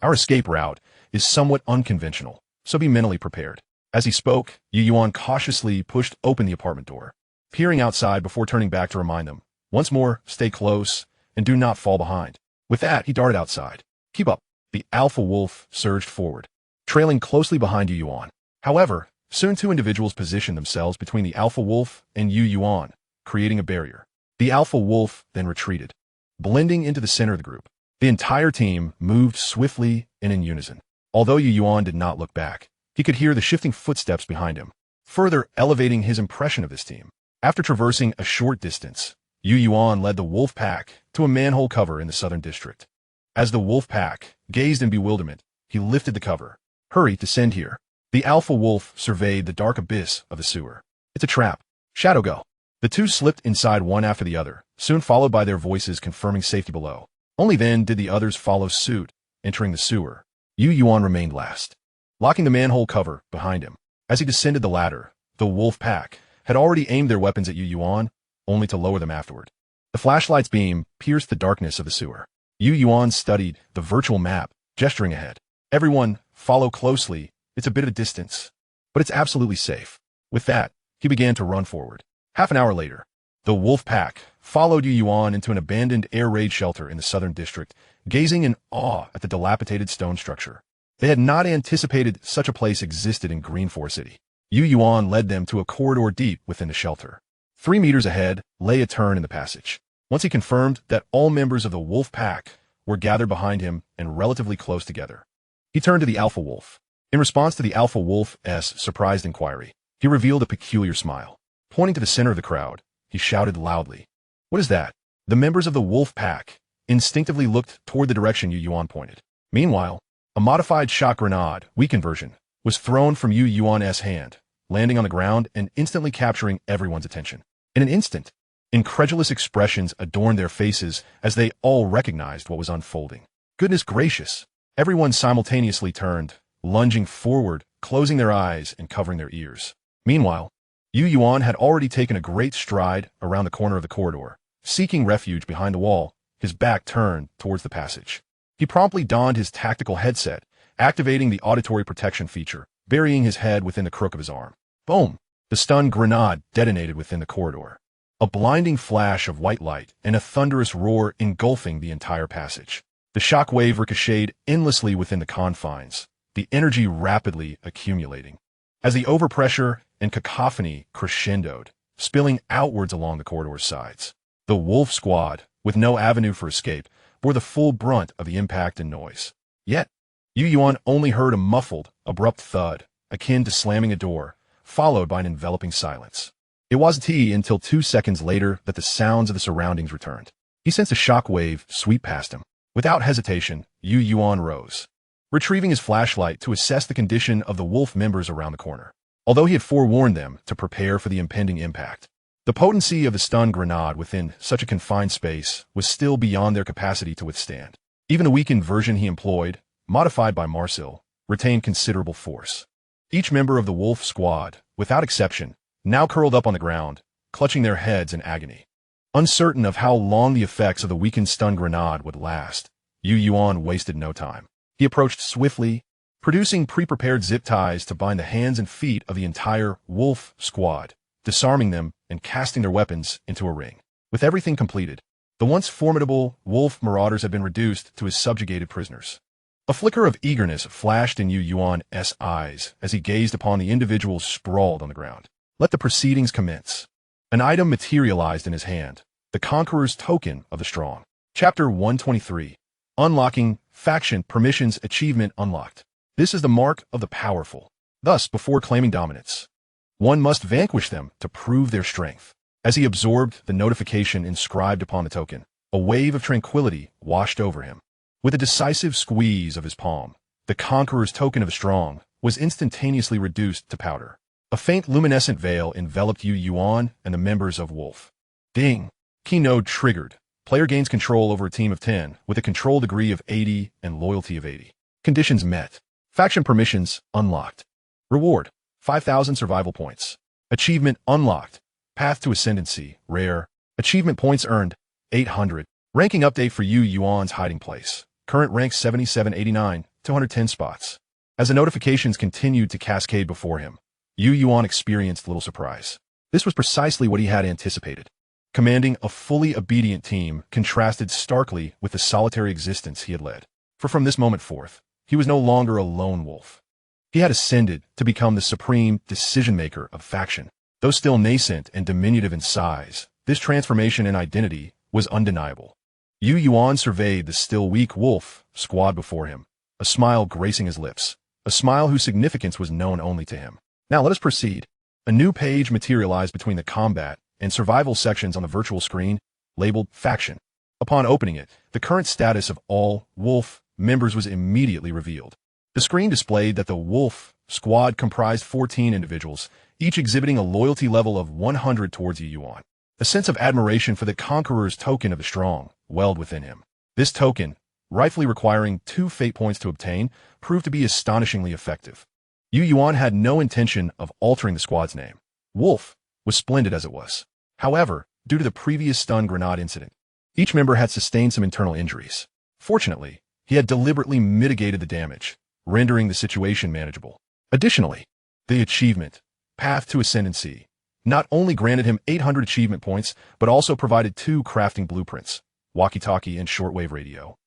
Our escape route is somewhat unconventional, so be mentally prepared. As he spoke, Yuan cautiously pushed open the apartment door, peering outside before turning back to remind them, once more, stay close and do not fall behind. With that, he darted outside. Keep up. The Alpha Wolf surged forward, trailing closely behind Yuan. However, soon two individuals positioned themselves between the Alpha Wolf and Yuan, creating a barrier. The Alpha Wolf then retreated, blending into the center of the group. The entire team moved swiftly and in unison. Although Yuan did not look back, he could hear the shifting footsteps behind him, further elevating his impression of this team. After traversing a short distance, Yuan led the wolf pack to a manhole cover in the southern district. As the wolf pack gazed in bewilderment, he lifted the cover. Hurry, descend here. The Alpha Wolf surveyed the dark abyss of the sewer. It's a trap. Shadow, go. The two slipped inside one after the other, soon followed by their voices confirming safety below. Only then did the others follow suit, entering the sewer. Yuan remained last, locking the manhole cover behind him. As he descended the ladder, the wolf pack had already aimed their weapons at Yuan, only to lower them afterward. The flashlight's beam pierced the darkness of the sewer. Yuan studied the virtual map, gesturing ahead. Everyone, follow closely. It's a bit of a distance, but it's absolutely safe. With that, he began to run forward. Half an hour later, the wolf pack followed Yuan into an abandoned air raid shelter in the southern district, gazing in awe at the dilapidated stone structure. They had not anticipated such a place existed in Green Forest City. Yuan led them to a corridor deep within the shelter. 3 meters ahead lay a turn in the passage. Once he confirmed that all members of the wolf pack were gathered behind him and relatively close together, he turned to the Alpha Wolf. In response to the Alpha Wolf's surprised inquiry, he revealed a peculiar smile. Pointing to the center of the crowd, he shouted loudly, "What is that?" The members of the wolf pack instinctively looked toward the direction Yuan pointed. Meanwhile, a modified shock grenade, weakened version, was thrown from Yuan's hand, landing on the ground and instantly capturing everyone's attention. In an instant, incredulous expressions adorned their faces as they all recognized what was unfolding. Goodness gracious! Everyone simultaneously turned, lunging forward, closing their eyes and covering their ears. Meanwhile, Yuan had already taken a great stride around the corner of the corridor, seeking refuge behind the wall, his back turned towards the passage. He promptly donned his tactical headset, activating the auditory protection feature, burying his head within the crook of his arm. Boom! The stun grenade detonated within the corridor. A blinding flash of white light and a thunderous roar engulfing the entire passage. The shockwave ricocheted endlessly within the confines, the energy rapidly accumulating. As the overpressure and cacophony crescendoed, spilling outwards along the corridor's sides. The wolf squad, with no avenue for escape, bore the full brunt of the impact and noise. Yet, Yuan only heard a muffled, abrupt thud, akin to slamming a door, followed by an enveloping silence. It wasn't until 2 seconds later that the sounds of the surroundings returned. He sensed a shock wave sweep past him. Without hesitation, Yuan rose, retrieving his flashlight to assess the condition of the wolf members around the corner. Although he had forewarned them to prepare for the impending impact, the potency of the stun grenade within such a confined space was still beyond their capacity to withstand. Even the weakened version he employed, modified by Marcel, retained considerable force. Each member of the wolf squad, without exception, now curled up on the ground, clutching their heads in agony. Uncertain of how long the effects of the weakened stun grenade would last, Yuan wasted no time. He approached swiftly, producing pre-prepared zip ties to bind the hands and feet of the entire wolf squad, disarming them and casting their weapons into a ring. With everything completed, the once formidable wolf marauders had been reduced to as subjugated prisoners. A flicker of eagerness flashed in Yuan's eyes as he gazed upon the individuals sprawled on the ground. Let the proceedings commence. An item materialized in his hand, the Conqueror's Token of the Strong. Chapter 123. Unlocking Faction Permissions Achievement Unlocked. This is the mark of the powerful. Thus, before claiming dominance, one must vanquish them to prove their strength. As he absorbed the notification inscribed upon the token, a wave of tranquility washed over him. With a decisive squeeze of his palm, the Conqueror's Token of the Strong was instantaneously reduced to powder. A faint luminescent veil enveloped Yuan and the members of Wolf. Ding! Key node triggered. Player gains control over a team of 10 with a control degree of 80 and loyalty of 80. Conditions met. Faction permissions unlocked. Reward: 5,000 survival points. Achievement unlocked. Path to Ascendancy, rare. Achievement points earned, 800. Ranking update for Yuan's hiding place. Current rank 7789, 210 spots. As the notifications continued to cascade before him, Yuan experienced little surprise. This was precisely what he had anticipated. Commanding a fully obedient team contrasted starkly with the solitary existence he had led. For from this moment forth, he was no longer a lone wolf. He had ascended to become the supreme decision-maker of faction. Though still nascent and diminutive in size, this transformation in identity was undeniable. Yuan surveyed the still weak wolf squad before him, a smile gracing his lips, a smile whose significance was known only to him. Now let us proceed. A new page materialized between the combat and survival sections on the virtual screen, labeled Faction. Upon opening it, the current status of all Wolf members was immediately revealed. The screen displayed that the Wolf squad comprised 14 individuals, each exhibiting a loyalty level of 100 towards Yuan. A sense of admiration for the Conqueror's Token of the Strong welled within him. This token, rightfully requiring 2 fate points to obtain, proved to be astonishingly effective. Yuan had no intention of altering the squad's name. Wolf was splendid as it was. However, due to the previous stun grenade incident, each member had sustained some internal injuries. Fortunately, he had deliberately mitigated the damage, rendering the situation manageable. Additionally, the achievement, Path to Ascendancy, not only granted him 800 achievement points, but also provided 2 crafting blueprints, walkie-talkie and shortwave radio.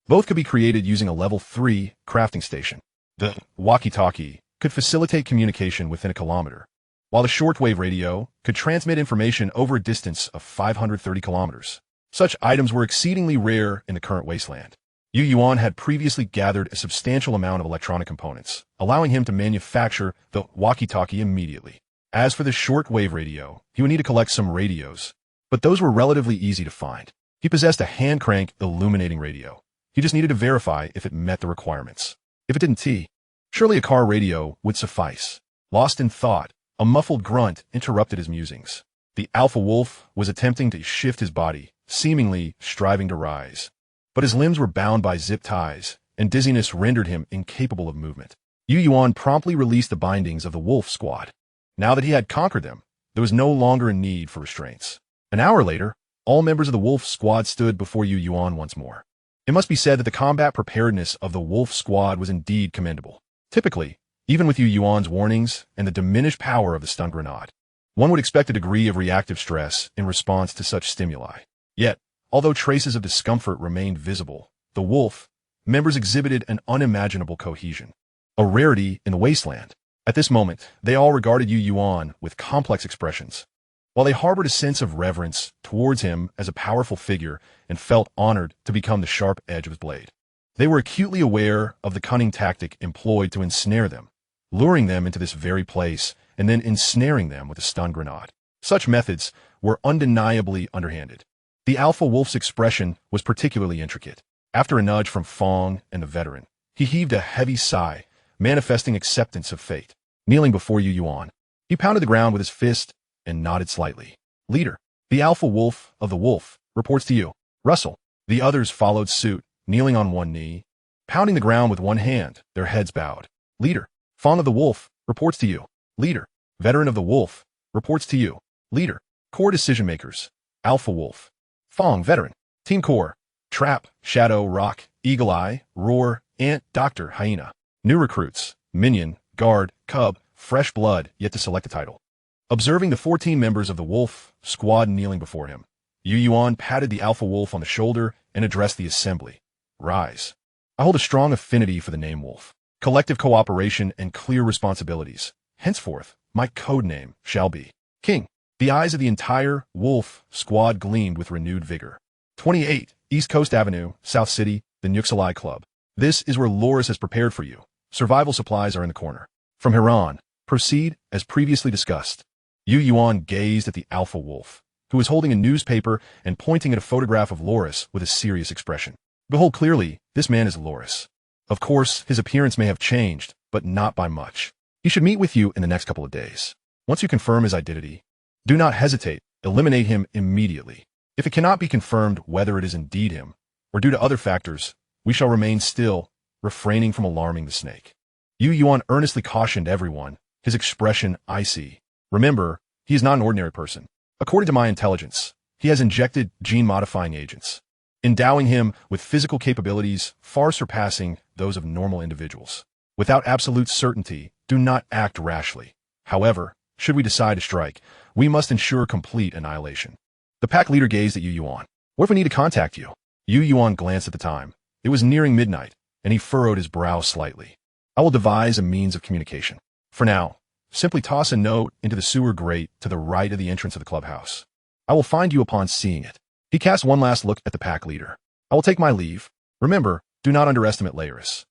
Both could be created using a level 3 crafting station. The walkie-talkie could facilitate communication within a kilometer, while the shortwave radio could transmit information over a distance of 530 kilometers. Such items were exceedingly rare in the current Wasteland. Yuan had previously gathered a substantial amount of electronic components, allowing him to manufacture the walkie-talkie immediately. As for the shortwave radio, he would need to collect some radios, but those were relatively easy to find. He possessed a hand-crank illuminating radio. He just needed to verify if it met the requirements. If it didn't, surely a car radio would suffice. Lost in thought, a muffled grunt interrupted his musings. The alpha wolf was attempting to shift his body, seemingly striving to rise. But his limbs were bound by zip ties, and dizziness rendered him incapable of movement. Yuan promptly released the bindings of the wolf squad. Now that he had conquered them, there was no longer a need for restraints. An hour later, all members of the wolf squad stood before Yuan once more. It must be said that the combat preparedness of the wolf squad was indeed commendable. Typically, even with Yuan's warnings and the diminished power of the stun grenade, one would expect a degree of reactive stress in response to such stimuli. Yet, although traces of discomfort remained visible, the wolf members exhibited an unimaginable cohesion, a rarity in the Wasteland. At this moment, they all regarded Yuan with complex expressions. while they harbored a sense of reverence towards him as a powerful figure and felt honored to become the sharp edge of his blade. They were acutely aware of the cunning tactic employed to ensnare them, luring them into this very place and then ensnaring them with a stun grenade. Such methods were undeniably underhanded. The Alpha Wolf's expression was particularly intricate. After a nudge from Fong and the veteran, he heaved a heavy sigh, manifesting acceptance of fate. Kneeling before Yuan, he pounded the ground with his fist and nodded slightly. Leader, the Alpha Wolf of the Wolf reports to you. Russell. The others followed suit, kneeling on one knee, pounding the ground with one hand, their heads bowed. Leader, Fong of the Wolf reports to you. Leader, Veteran of the Wolf reports to you. Leader, Core Decision Makers, Alpha Wolf. Fong, Veteran. Team Core, Trap, Shadow, Rock, Eagle Eye, Roar, Ant, Doctor, Hyena. New recruits, Minion, Guard, Cub, Fresh Blood, yet to select a title. Observing the 14 members of the Wolf squad kneeling before him, Yuan patted the Alpha Wolf on the shoulder and addressed the assembly. Rise. I hold a strong affinity for the name Wolf. Collective cooperation and clear responsibilities. Henceforth, my code name shall be King. The eyes of the entire Wolf squad gleamed with renewed vigor. 28, East Coast Avenue, South City, the Nyuxalai Club. This is where Loris has prepared for you. Survival supplies are in the corner. From here on, proceed as previously discussed. Yuan gazed at the Alpha Wolf, who was holding a newspaper and pointing at a photograph of Loris with a serious expression. Behold clearly, this man is Loris. Of course, his appearance may have changed, but not by much. He should meet with you in the next couple of days. Once you confirm his identity, do not hesitate, eliminate him immediately. If it cannot be confirmed whether it is indeed him, or due to other factors, we shall remain still, refraining from alarming the snake. Yuan earnestly cautioned everyone, his expression icy. Remember, he is not an ordinary person. According to my intelligence, he has injected gene-modifying agents, endowing him with physical capabilities far surpassing those of normal individuals. Without absolute certainty, do not act rashly. However, should we decide to strike, we must ensure complete annihilation. The pack leader gazed at Yuan. What if we need to contact you? Yuan glanced at the time. It was nearing midnight, and he furrowed his brow slightly. I will devise a means of communication. For now, simply toss a note into the sewer grate to the right of the entrance of the clubhouse. I will find you upon seeing it. He cast one last look at the pack leader. I will take my leave. Remember, do not underestimate Laris.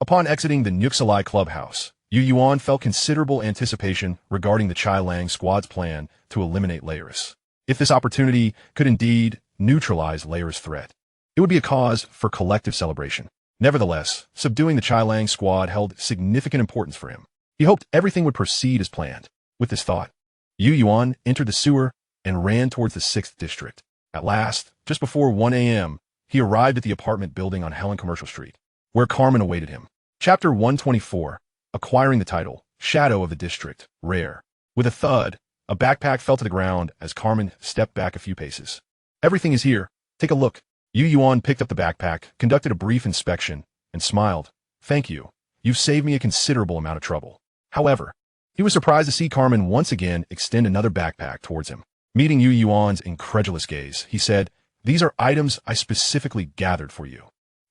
Upon exiting the Nyuxalai clubhouse, Yuan felt considerable anticipation regarding the Chai Lang squad's plan to eliminate Laris. If this opportunity could indeed neutralize Laris' threat, it would be a cause for collective celebration. Nevertheless, subduing the Chai Lang squad held significant importance for him. He hoped everything would proceed as planned. With this thought, Yuan entered the sewer and ran towards the 6th district. At last, just before 1 a.m., he arrived at the apartment building on Helen Commercial Street, where Carmen awaited him. Chapter 124, Acquiring the Title, Shadow of the District, Rare. With a thud, a backpack fell to the ground as Carmen stepped back a few paces. Everything is here. Take a look. Yuan picked up the backpack, conducted a brief inspection, and smiled. Thank you. You've saved me a considerable amount of trouble. However, he was surprised to see Carmen once again extend another backpack towards him. Meeting Yuan's incredulous gaze, he said, "These are items I specifically gathered for you.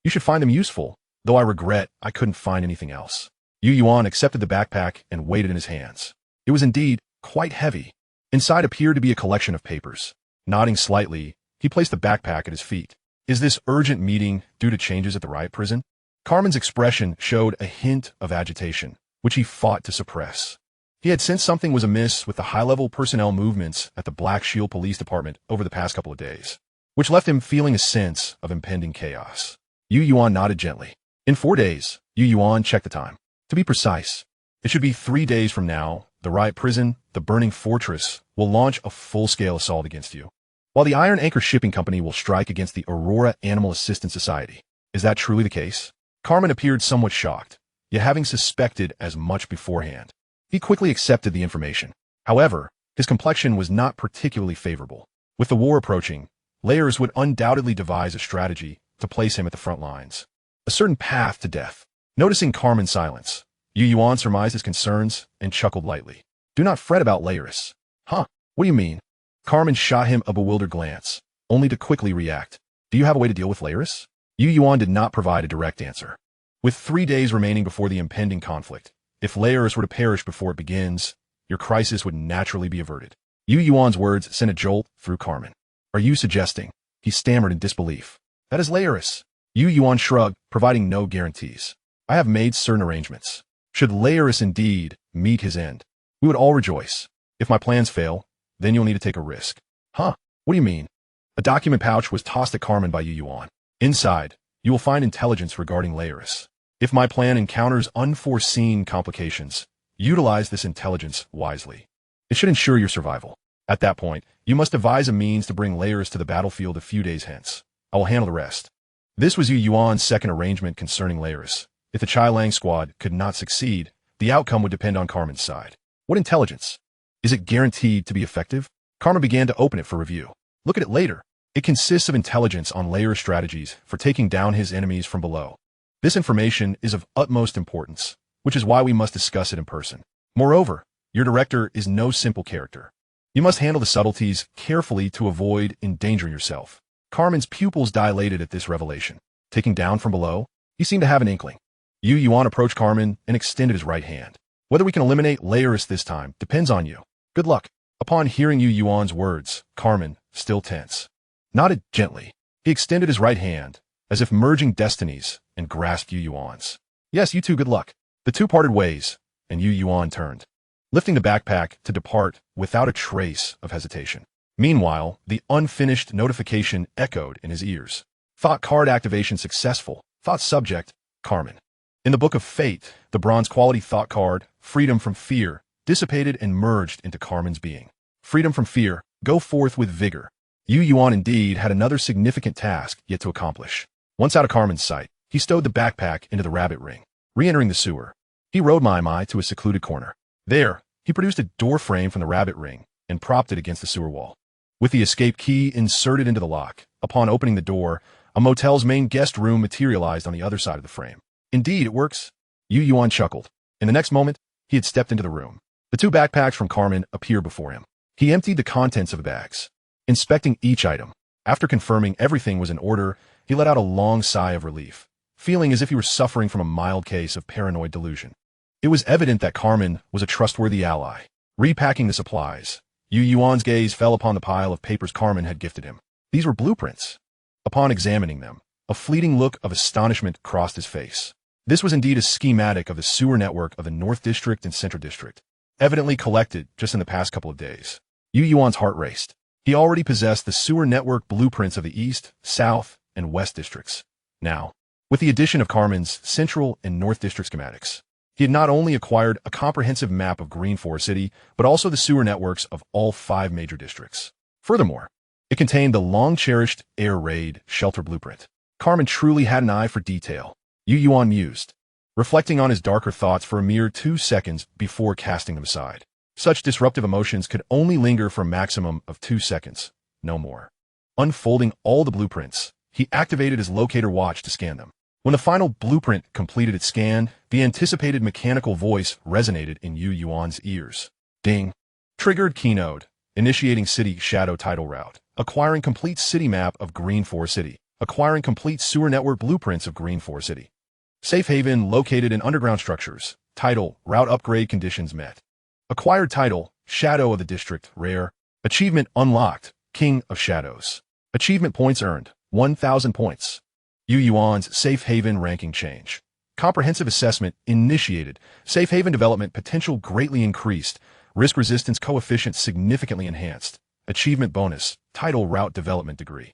You should find them useful, though I regret I couldn't find anything else." Yuan accepted the backpack and weighed it in his hands. It was indeed quite heavy. Inside appeared to be a collection of papers. Nodding slightly, he placed the backpack at his feet. Is this urgent meeting due to changes at the riot prison? Carmen's expression showed a hint of agitation, which he fought to suppress. He had sensed something was amiss with the high-level personnel movements at the Black Shield Police Department over the past couple of days, which left him feeling a sense of impending chaos. Yuan nodded gently. In 4 days, Yuan checked the time. To be precise, it should be 3 days from now, the riot prison, the burning fortress, will launch a full-scale assault against you, while the Iron Anchor Shipping Company will strike against the Aurora Animal Assistance Society. Is that truly the case? Carmen appeared somewhat shocked, yet having suspected as much beforehand. He quickly accepted the information. However, his complexion was not particularly favorable. With the war approaching, Laris would undoubtedly devise a strategy to place him at the front lines. A certain path to death. Noticing Carmen's silence, Yuan surmised his concerns and chuckled lightly. Do not fret about Laris. Huh? What do you mean? Carmen shot him a bewildered glance, only to quickly react. Do you have a way to deal with Laris? Yuan did not provide a direct answer. With 3 days remaining before the impending conflict, if Laris were to perish before it begins, your crisis would naturally be averted. Yu Yuan's words sent a jolt through Carmen. Are you suggesting? He stammered in disbelief. That is Laeris. Yu Yuan shrugged, providing no guarantees. I have made certain arrangements. Should Laeris indeed meet his end, we would all rejoice. If my plans fail, then you'll need to take a risk. Huh? What do you mean? A document pouch was tossed at Carmen by Yu Yuan. Inside, you will find intelligence regarding Laeris. If my plan encounters unforeseen complications, utilize this intelligence wisely. It should ensure your survival. At that point, you must devise a means to bring Laeris to the battlefield a few days hence. I will handle the rest. This was Yu Yuan's second arrangement concerning Laeris. If the Chai Lang squad could not succeed, the outcome would depend on Carmen's side. What intelligence? Is it guaranteed to be effective? Carmen began to open it for review. Look at it later. It consists of intelligence on Laeris strategies for taking down his enemies from below. This information is of utmost importance, which is why we must discuss it in person. Moreover, your director is no simple character. You must handle the subtleties carefully to avoid endangering yourself. Carmen's pupils dilated at this revelation. Taking down from below, he seemed to have an inkling. Yu Yuan approached Carmen and extended his right hand. Whether we can eliminate Laeris this time depends on you. Good luck. Upon hearing Yu Yuan's words, Carmen, still tense, nodded gently. He extended his right hand, as if merging destinies, and grasped Yu Yuan's. Yes, you too, good luck. The two parted ways, and Yu Yuan turned, lifting the backpack to depart without a trace of hesitation. Meanwhile, the unfinished notification echoed in his ears. Thought card activation successful. Thought subject, Carmen. In the Book of Fate, the bronze quality thought card, Freedom from Fear, dissipated and merged into Carmen's being. Freedom from fear, go forth with vigor. Yu Yuan indeed had another significant task yet to accomplish. Once out of Carmen's sight, he stowed the backpack into the rabbit ring. Re-entering the sewer, he rode Mai to a secluded corner. There, he produced a door frame from the rabbit ring and propped it against the sewer wall. With the escape key inserted into the lock, upon opening the door, a motel's main guest room materialized on the other side of the frame. Indeed, it works. Yu Yuan chuckled. In the next moment, he had stepped into the room. The two backpacks from Carmen appeared before him. He emptied the contents of the bags, inspecting each item. After confirming everything was in order, he let out a long sigh of relief, feeling as if he were suffering from a mild case of paranoid delusion. It was evident that Carmen was a trustworthy ally. Repacking the supplies, Yu Yuan's gaze fell upon the pile of papers Carmen had gifted him. These were blueprints. Upon examining them, a fleeting look of astonishment crossed his face. This was indeed a schematic of the sewer network of the North District and Central District, evidently collected just in the past couple of days. Yu Yuan's heart raced. He already possessed the sewer network blueprints of the East, South, and West Districts. Now, with the addition of Carmen's Central and North District schematics, he had not only acquired a comprehensive map of Green Forest City, but also the sewer networks of all 5 major districts. Furthermore, it contained the long-cherished air raid shelter blueprint. Carmen truly had an eye for detail. Yu Yuan mused, reflecting on his darker thoughts for a mere 2 seconds before casting them aside. Such disruptive emotions could only linger for a maximum of 2 seconds, no more. Unfolding all the blueprints, he activated his locator watch to scan them. When the final blueprint completed its scan, the anticipated mechanical voice resonated in Yu Yuan's ears. Ding. Triggered keynode. Initiating city shadow title route. Acquiring complete city map of Green Forest City. Acquiring complete sewer network blueprints of Green Forest City. Safe haven located in underground structures. Title, route upgrade conditions met. Acquired title, Shadow of the District, rare. Achievement unlocked, King of Shadows. Achievement points earned, 1,000 points. Yu Yuan's Safe Haven ranking change. Comprehensive assessment initiated. Safe haven development potential greatly increased. Risk resistance coefficient significantly enhanced. Achievement bonus, title route development degree.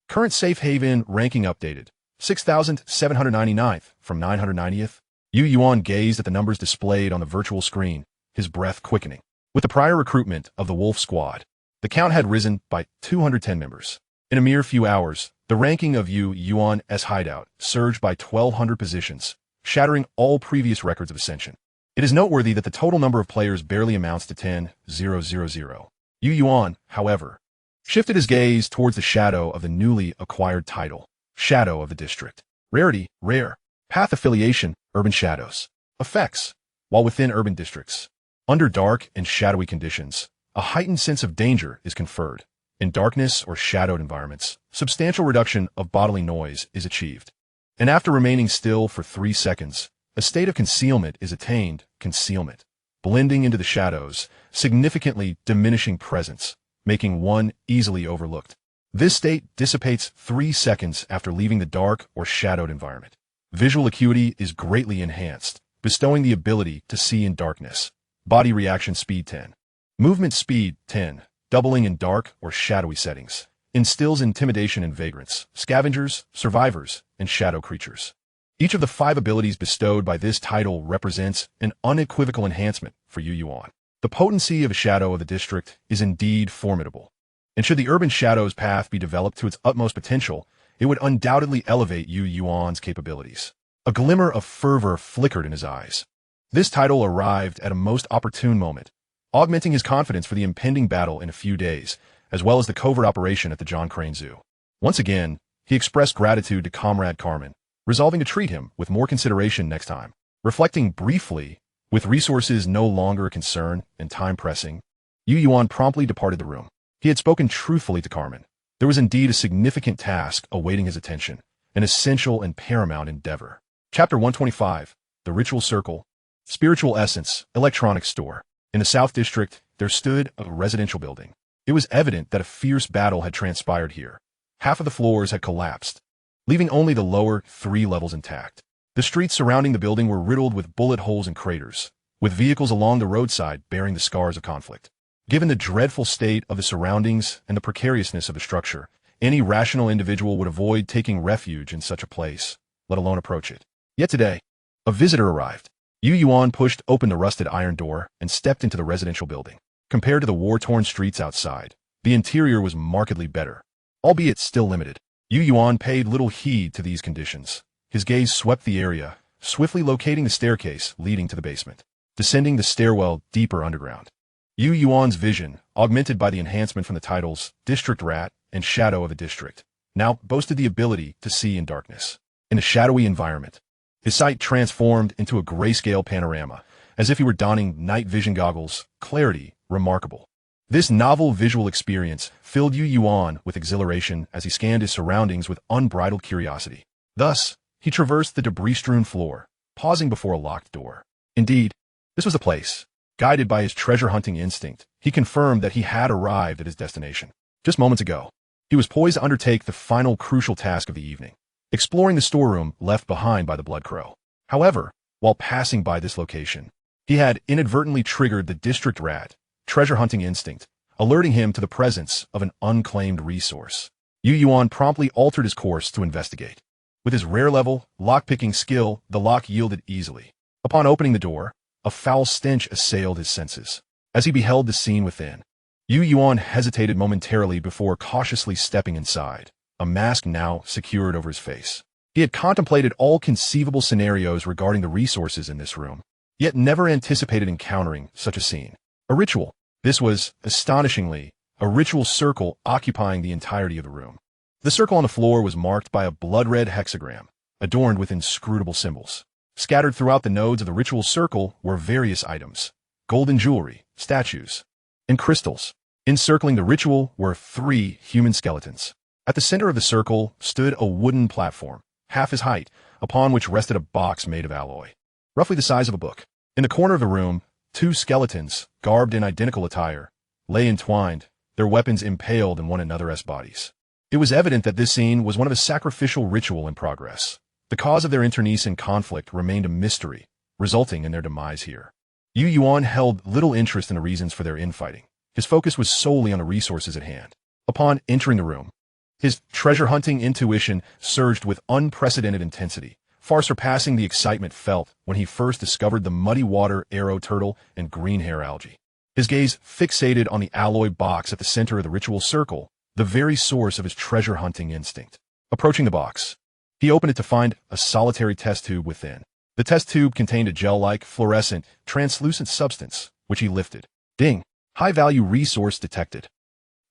Current safe haven ranking updated. 6,799th from 990th. Yu Yuan gazed at the numbers displayed on the virtual screen, his breath quickening. With the prior recruitment of the Wolf Squad, the count had risen by 210 members. In a mere few hours, the ranking of Yu Yuan's hideout surged by 1,200 positions, shattering all previous records of ascension. It is noteworthy that the total number of players barely amounts to 10,000. Yu Yuan, however, shifted his gaze towards the shadow of the newly acquired title, Shadow of the District. Rarity, rare. Path affiliation, urban shadows. Effects, while within urban districts. Under dark and shadowy conditions, a heightened sense of danger is conferred. In darkness or shadowed environments, substantial reduction of bodily noise is achieved. And after remaining still for 3 seconds, a state of concealment is attained, concealment. blending into the shadows, significantly diminishing presence, making one easily overlooked. This state dissipates 3 seconds after leaving the dark or shadowed environment. Visual acuity is greatly enhanced, bestowing the ability to see in darkness. Body reaction speed 10. Movement speed 10, doubling in dark or shadowy settings. Instills intimidation and vagrants, scavengers, survivors, and shadow creatures. Each of the 5 abilities bestowed by this title represents an unequivocal enhancement for Yuan. The potency of a shadow of the district is indeed formidable. And should the urban shadow's path be developed to its utmost potential, it would undoubtedly elevate Yuan's capabilities. A glimmer of fervor flickered in his eyes. This title arrived at a most opportune moment, augmenting his confidence for the impending battle in a few days, as well as the covert operation at the John Crane Zoo. Once again, he expressed gratitude to Comrade Carmen, resolving to treat him with more consideration next time. Reflecting briefly, with resources no longer a concern and time pressing, Yuan promptly departed the room. He had spoken truthfully to Carmen. There was indeed a significant task awaiting his attention, an essential and paramount endeavor. Chapter 125, The Ritual Circle, Spiritual Essence, Electronics Store. In the South District, there stood a residential building. It was evident that a fierce battle had transpired here. Half of the floors had collapsed, leaving only the lower 3 levels intact. The streets surrounding the building were riddled with bullet holes and craters, with vehicles along the roadside bearing the scars of conflict. Given the dreadful state of the surroundings and the precariousness of the structure, any rational individual would avoid taking refuge in such a place, let alone approach it. Yet today, a visitor arrived. Yuan pushed open the rusted iron door and stepped into the residential building. Compared to the war-torn streets outside, the interior was markedly better, albeit still limited. Yuan paid little heed to these conditions. His gaze swept the area, swiftly locating the staircase leading to the basement, descending the stairwell deeper underground. Yuan's vision, augmented by the enhancement from the titles District Rat and Shadow of a District, now boasted the ability to see in darkness. In a shadowy environment, his sight transformed into a grayscale panorama, as if he were donning night vision goggles, clarity remarkable. This novel visual experience filled Yuan with exhilaration as he scanned his surroundings with unbridled curiosity. Thus, he traversed the debris-strewn floor, pausing before a locked door. Indeed, this was the place. Guided by his treasure-hunting instinct, he confirmed that he had arrived at his destination. Just moments ago, he was poised to undertake the final crucial task of the evening, exploring the storeroom left behind by the Blood Crow. However, while passing by this location, he had inadvertently triggered the District Rat treasure-hunting instinct, alerting him to the presence of an unclaimed resource. Yuan promptly altered his course to investigate. With his rare-level, lock-picking skill, the lock yielded easily. Upon opening the door, a foul stench assailed his senses. As he beheld the scene within, Yuan hesitated momentarily before cautiously stepping inside, a mask now secured over his face. He had contemplated all conceivable scenarios regarding the resources in this room, yet never anticipated encountering such a scene. A ritual. This was, astonishingly, a ritual circle occupying the entirety of the room. The circle on the floor was marked by a blood-red hexagram, adorned with inscrutable symbols. Scattered throughout the nodes of the ritual circle were various items, golden jewelry, statues, and crystals. Encircling the ritual were 3 human skeletons. At the center of the circle stood a wooden platform, half his height, upon which rested a box made of alloy, roughly the size of a book. In the corner of the room, 2 skeletons, garbed in identical attire, lay entwined, their weapons impaled in one another's bodies. It was evident that this scene was one of a sacrificial ritual in progress. The cause of their internecine conflict remained a mystery, resulting in their demise here. Yuan held little interest in the reasons for their infighting. His focus was solely on the resources at hand. Upon entering the room, his treasure-hunting intuition surged with unprecedented intensity, far surpassing the excitement felt when he first discovered the muddy water arrow turtle and green hair algae. His gaze fixated on the alloy box at the center of the ritual circle, the very source of his treasure-hunting instinct. Approaching the box, he opened it to find a solitary test tube within. The test tube contained a gel-like, fluorescent, translucent substance, which he lifted. Ding! High-value resource detected.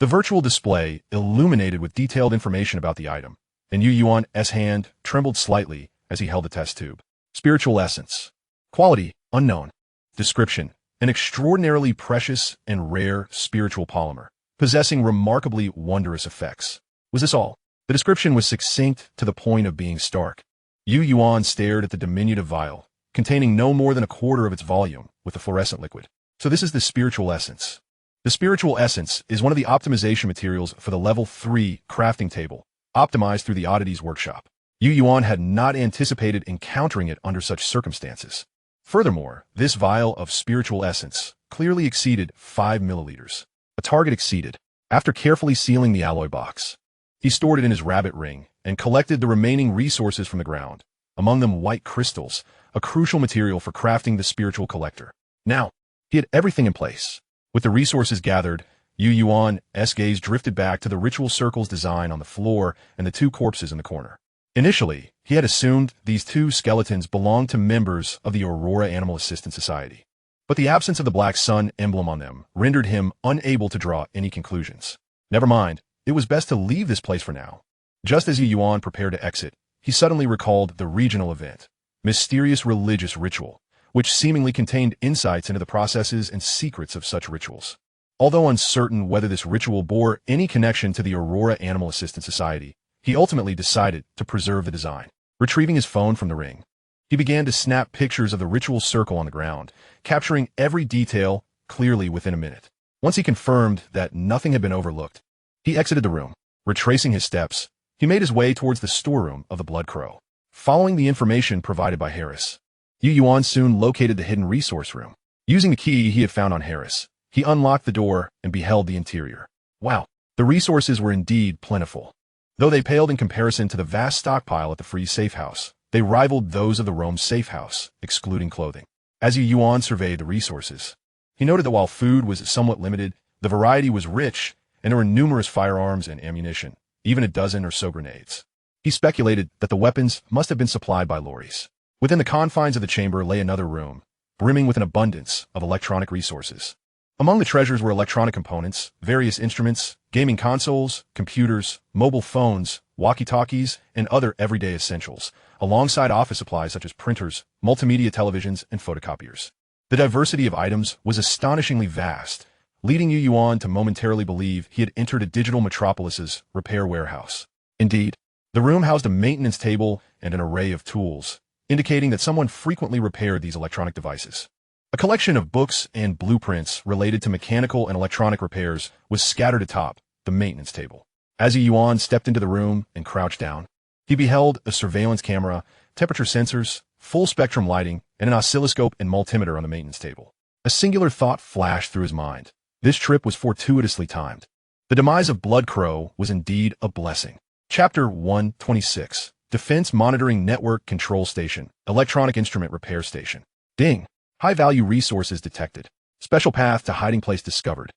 The virtual display illuminated with detailed information about the item, and Yuan's hand trembled slightly as he held the test tube. Spiritual essence. Quality, unknown. Description, an extraordinarily precious and rare spiritual polymer, possessing remarkably wondrous effects. Was this all? The description was succinct to the point of being stark. Yuan stared at the diminutive vial, containing no more than a quarter of its volume with the fluorescent liquid. So this is the spiritual essence. The spiritual essence is one of the optimization materials for the level 3 crafting table, optimized through the Oddities workshop. Yuan had not anticipated encountering it under such circumstances. Furthermore, this vial of spiritual essence clearly exceeded 5 milliliters, a target exceeded. After carefully sealing the alloy box, he stored it in his rabbit ring and collected the remaining resources from the ground, among them white crystals, a crucial material for crafting the spiritual collector. Now, he had everything in place. With the resources gathered, Yuan's gaze drifted back to the ritual circle's design on the floor and the 2 corpses in the corner. Initially, he had assumed these 2 skeletons belonged to members of the Aurora Animal Assistance Society, but the absence of the black sun emblem on them rendered him unable to draw any conclusions. Never mind, it was best to leave this place for now. Just as Yuan prepared to exit, he suddenly recalled the regional event, mysterious religious ritual, which seemingly contained insights into the processes and secrets of such rituals. Although uncertain whether this ritual bore any connection to the Aurora Animal Assistance Society, he ultimately decided to preserve the design. Retrieving his phone from the ring, he began to snap pictures of the ritual circle on the ground, capturing every detail clearly within a minute. Once he confirmed that nothing had been overlooked, he exited the room. Retracing his steps, he made his way towards the storeroom of the Blood Crow. Following the information provided by Harris, Yuan soon located the hidden resource room. Using the key he had found on Harris, he unlocked the door and beheld the interior. Wow, the resources were indeed plentiful. Though they paled in comparison to the vast stockpile at the Free Safe House, they rivaled those of the Rome Safe House, excluding clothing. As Yuan surveyed the resources, he noted that while food was somewhat limited, the variety was rich, and there were numerous firearms and ammunition, even a dozen or so grenades. He speculated that the weapons must have been supplied by lorries. Within the confines of the chamber lay another room, brimming with an abundance of electronic resources. Among the treasures were electronic components, various instruments, gaming consoles, computers, mobile phones, walkie-talkies, and other everyday essentials, alongside office supplies such as printers, multimedia televisions, and photocopiers. The diversity of items was astonishingly vast, leading Yuan to momentarily believe he had entered a digital metropolis's repair warehouse. Indeed, the room housed a maintenance table and an array of tools, indicating that someone frequently repaired these electronic devices. A collection of books and blueprints related to mechanical and electronic repairs was scattered atop the maintenance table. As Yuan stepped into the room and crouched down, he beheld a surveillance camera, temperature sensors, full-spectrum lighting, and an oscilloscope and multimeter on the maintenance table. A singular thought flashed through his mind. This trip was fortuitously timed. The demise of Blood Crow was indeed a blessing. Chapter 126. Defense Monitoring Network Control Station, Electronic Instrument Repair Station. Ding. High-value resources detected. Special path to hiding place discovered.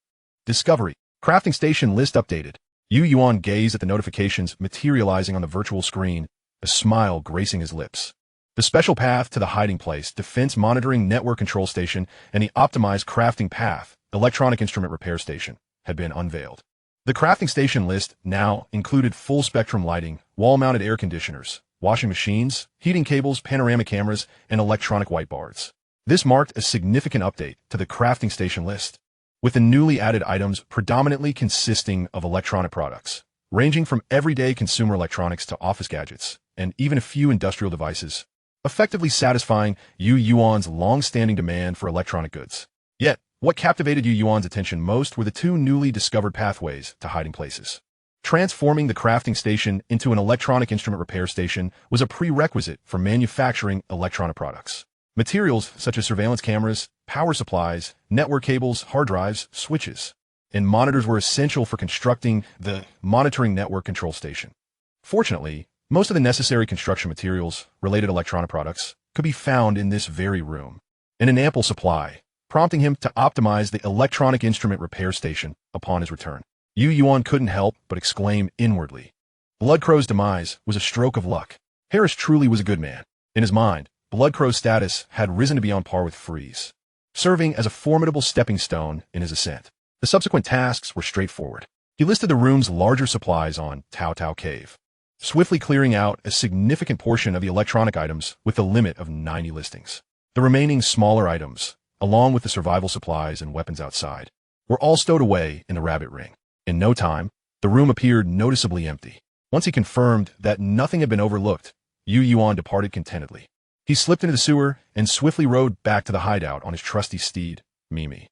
Discovery. Crafting station list updated. Yuan gazed at the notifications materializing on the virtual screen, a smile gracing his lips. The special path to the hiding place, Defense Monitoring Network Control Station, and the optimized crafting path, Electronic Instrument Repair Station, had been unveiled. The crafting station list now included full-spectrum lighting, wall-mounted air conditioners, washing machines, heating cables, panoramic cameras, and electronic whiteboards. This marked a significant update to the crafting station list, with the newly added items predominantly consisting of electronic products, ranging from everyday consumer electronics to office gadgets, and even a few industrial devices, effectively satisfying Yuan's long-standing demand for electronic goods. Yet, what captivated Yuan's attention most were the 2 newly discovered pathways to hiding places. Transforming the crafting station into an electronic instrument repair station was a prerequisite for manufacturing electronic products. Materials such as surveillance cameras, power supplies, network cables, hard drives, switches, and monitors were essential for constructing the monitoring network control station. Fortunately, most of the necessary construction materials, related electronic products, could be found in this very room, in an ample supply, prompting him to optimize the electronic instrument repair station upon his return. Yuan couldn't help but exclaim inwardly. Blood Crow's demise was a stroke of luck. Harris truly was a good man. In his mind, Blood Crow's status had risen to be on par with Freeze, serving as a formidable stepping stone in his ascent. The subsequent tasks were straightforward. He listed the room's larger supplies on Tao Tao Cave, swiftly clearing out a significant portion of the electronic items with a limit of 90 listings. The remaining smaller items, along with the survival supplies and weapons outside, were all stowed away in the rabbit ring. In no time, the room appeared noticeably empty. Once he confirmed that nothing had been overlooked, Yuan departed contentedly. He slipped into the sewer and swiftly rode back to the hideout on his trusty steed, Mimi.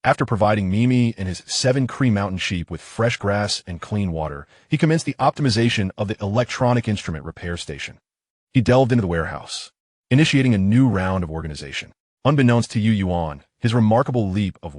After providing Mimi and his 7 Cree Mountain sheep with fresh grass and clean water, he commenced the optimization of the electronic instrument repair station. He delved into the warehouse, initiating a new round of organization. Unbeknownst to Yuan, his remarkable leap of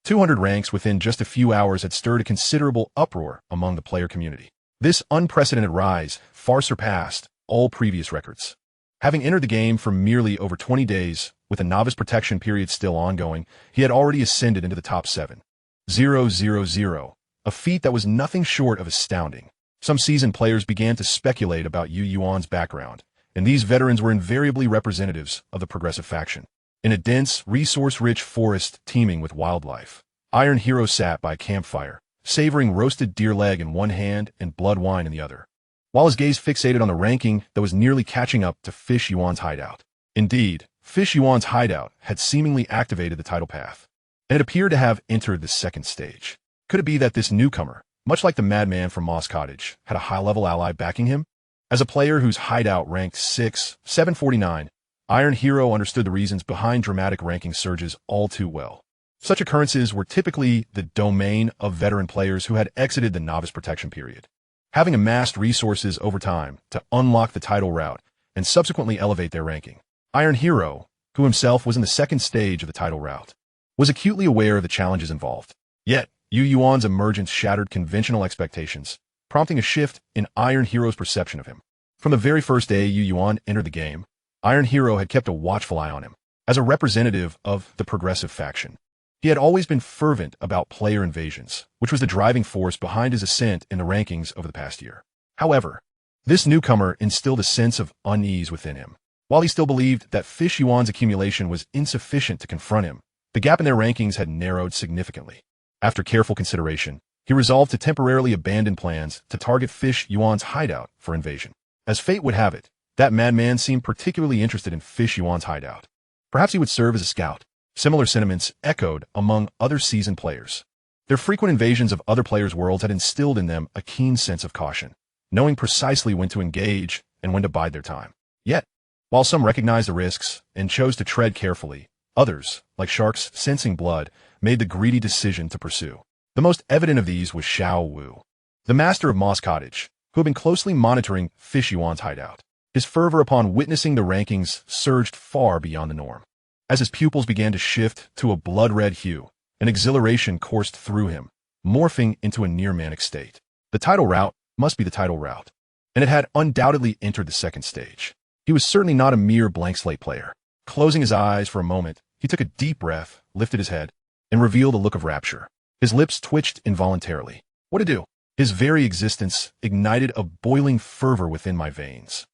200 ranks within just a few hours had stirred a considerable uproar among the player community. This unprecedented rise far surpassed all previous records. Having entered the game for merely over 20 days, with a novice protection period still ongoing, he had already ascended into the top 7,000, a feat that was nothing short of astounding. Some seasoned players began to speculate about Yuan's background, and these veterans were invariably representatives of the progressive faction. In a dense, resource-rich forest teeming with wildlife, Iron Hero sat by a campfire, savoring roasted deer leg in one hand and blood wine in the other, while his gaze fixated on the ranking that was nearly catching up to Fish Yuan's hideout. Indeed, Fish Yuan's hideout had seemingly activated the title path, and it appeared to have entered the second stage. Could it be that this newcomer, much like the madman from Moss Cottage, had a high-level ally backing him? As a player whose hideout ranked 749, Iron Hero understood the reasons behind dramatic ranking surges all too well. Such occurrences were typically the domain of veteran players who had exited the novice protection period, having amassed resources over time to unlock the title route and subsequently elevate their ranking. Iron Hero, who himself was in the second stage of the title route, was acutely aware of the challenges involved. Yet, Yuan's emergence shattered conventional expectations, prompting a shift in Iron Hero's perception of him. From the very first day Yuan entered the game, Iron Hero had kept a watchful eye on him. As a representative of the progressive faction, he had always been fervent about player invasions, which was the driving force behind his ascent in the rankings over the past year. However, this newcomer instilled a sense of unease within him. While he still believed that Fish Yuan's accumulation was insufficient to confront him, the gap in their rankings had narrowed significantly. After careful consideration, he resolved to temporarily abandon plans to target Fish Yuan's hideout for invasion. As fate would have it, that madman seemed particularly interested in Fish Yuan's hideout. Perhaps he would serve as a scout. Similar sentiments echoed among other seasoned players. Their frequent invasions of other players' worlds had instilled in them a keen sense of caution, knowing precisely when to engage and when to bide their time. Yet, while some recognized the risks and chose to tread carefully, others, like sharks sensing blood, made the greedy decision to pursue. The most evident of these was Xiao Wu, the master of Moss Cottage, who had been closely monitoring Fish Yuan's hideout. His fervor upon witnessing the rankings surged far beyond the norm. As his pupils began to shift to a blood-red hue, an exhilaration coursed through him, morphing into a near-manic state. The title route must be the title route, and it had undoubtedly entered the second stage. He was certainly not a mere blank-slate player. Closing his eyes for a moment, he took a deep breath, lifted his head, and revealed a look of rapture. His lips twitched involuntarily. What to do? His very existence ignited a boiling fervor within my veins.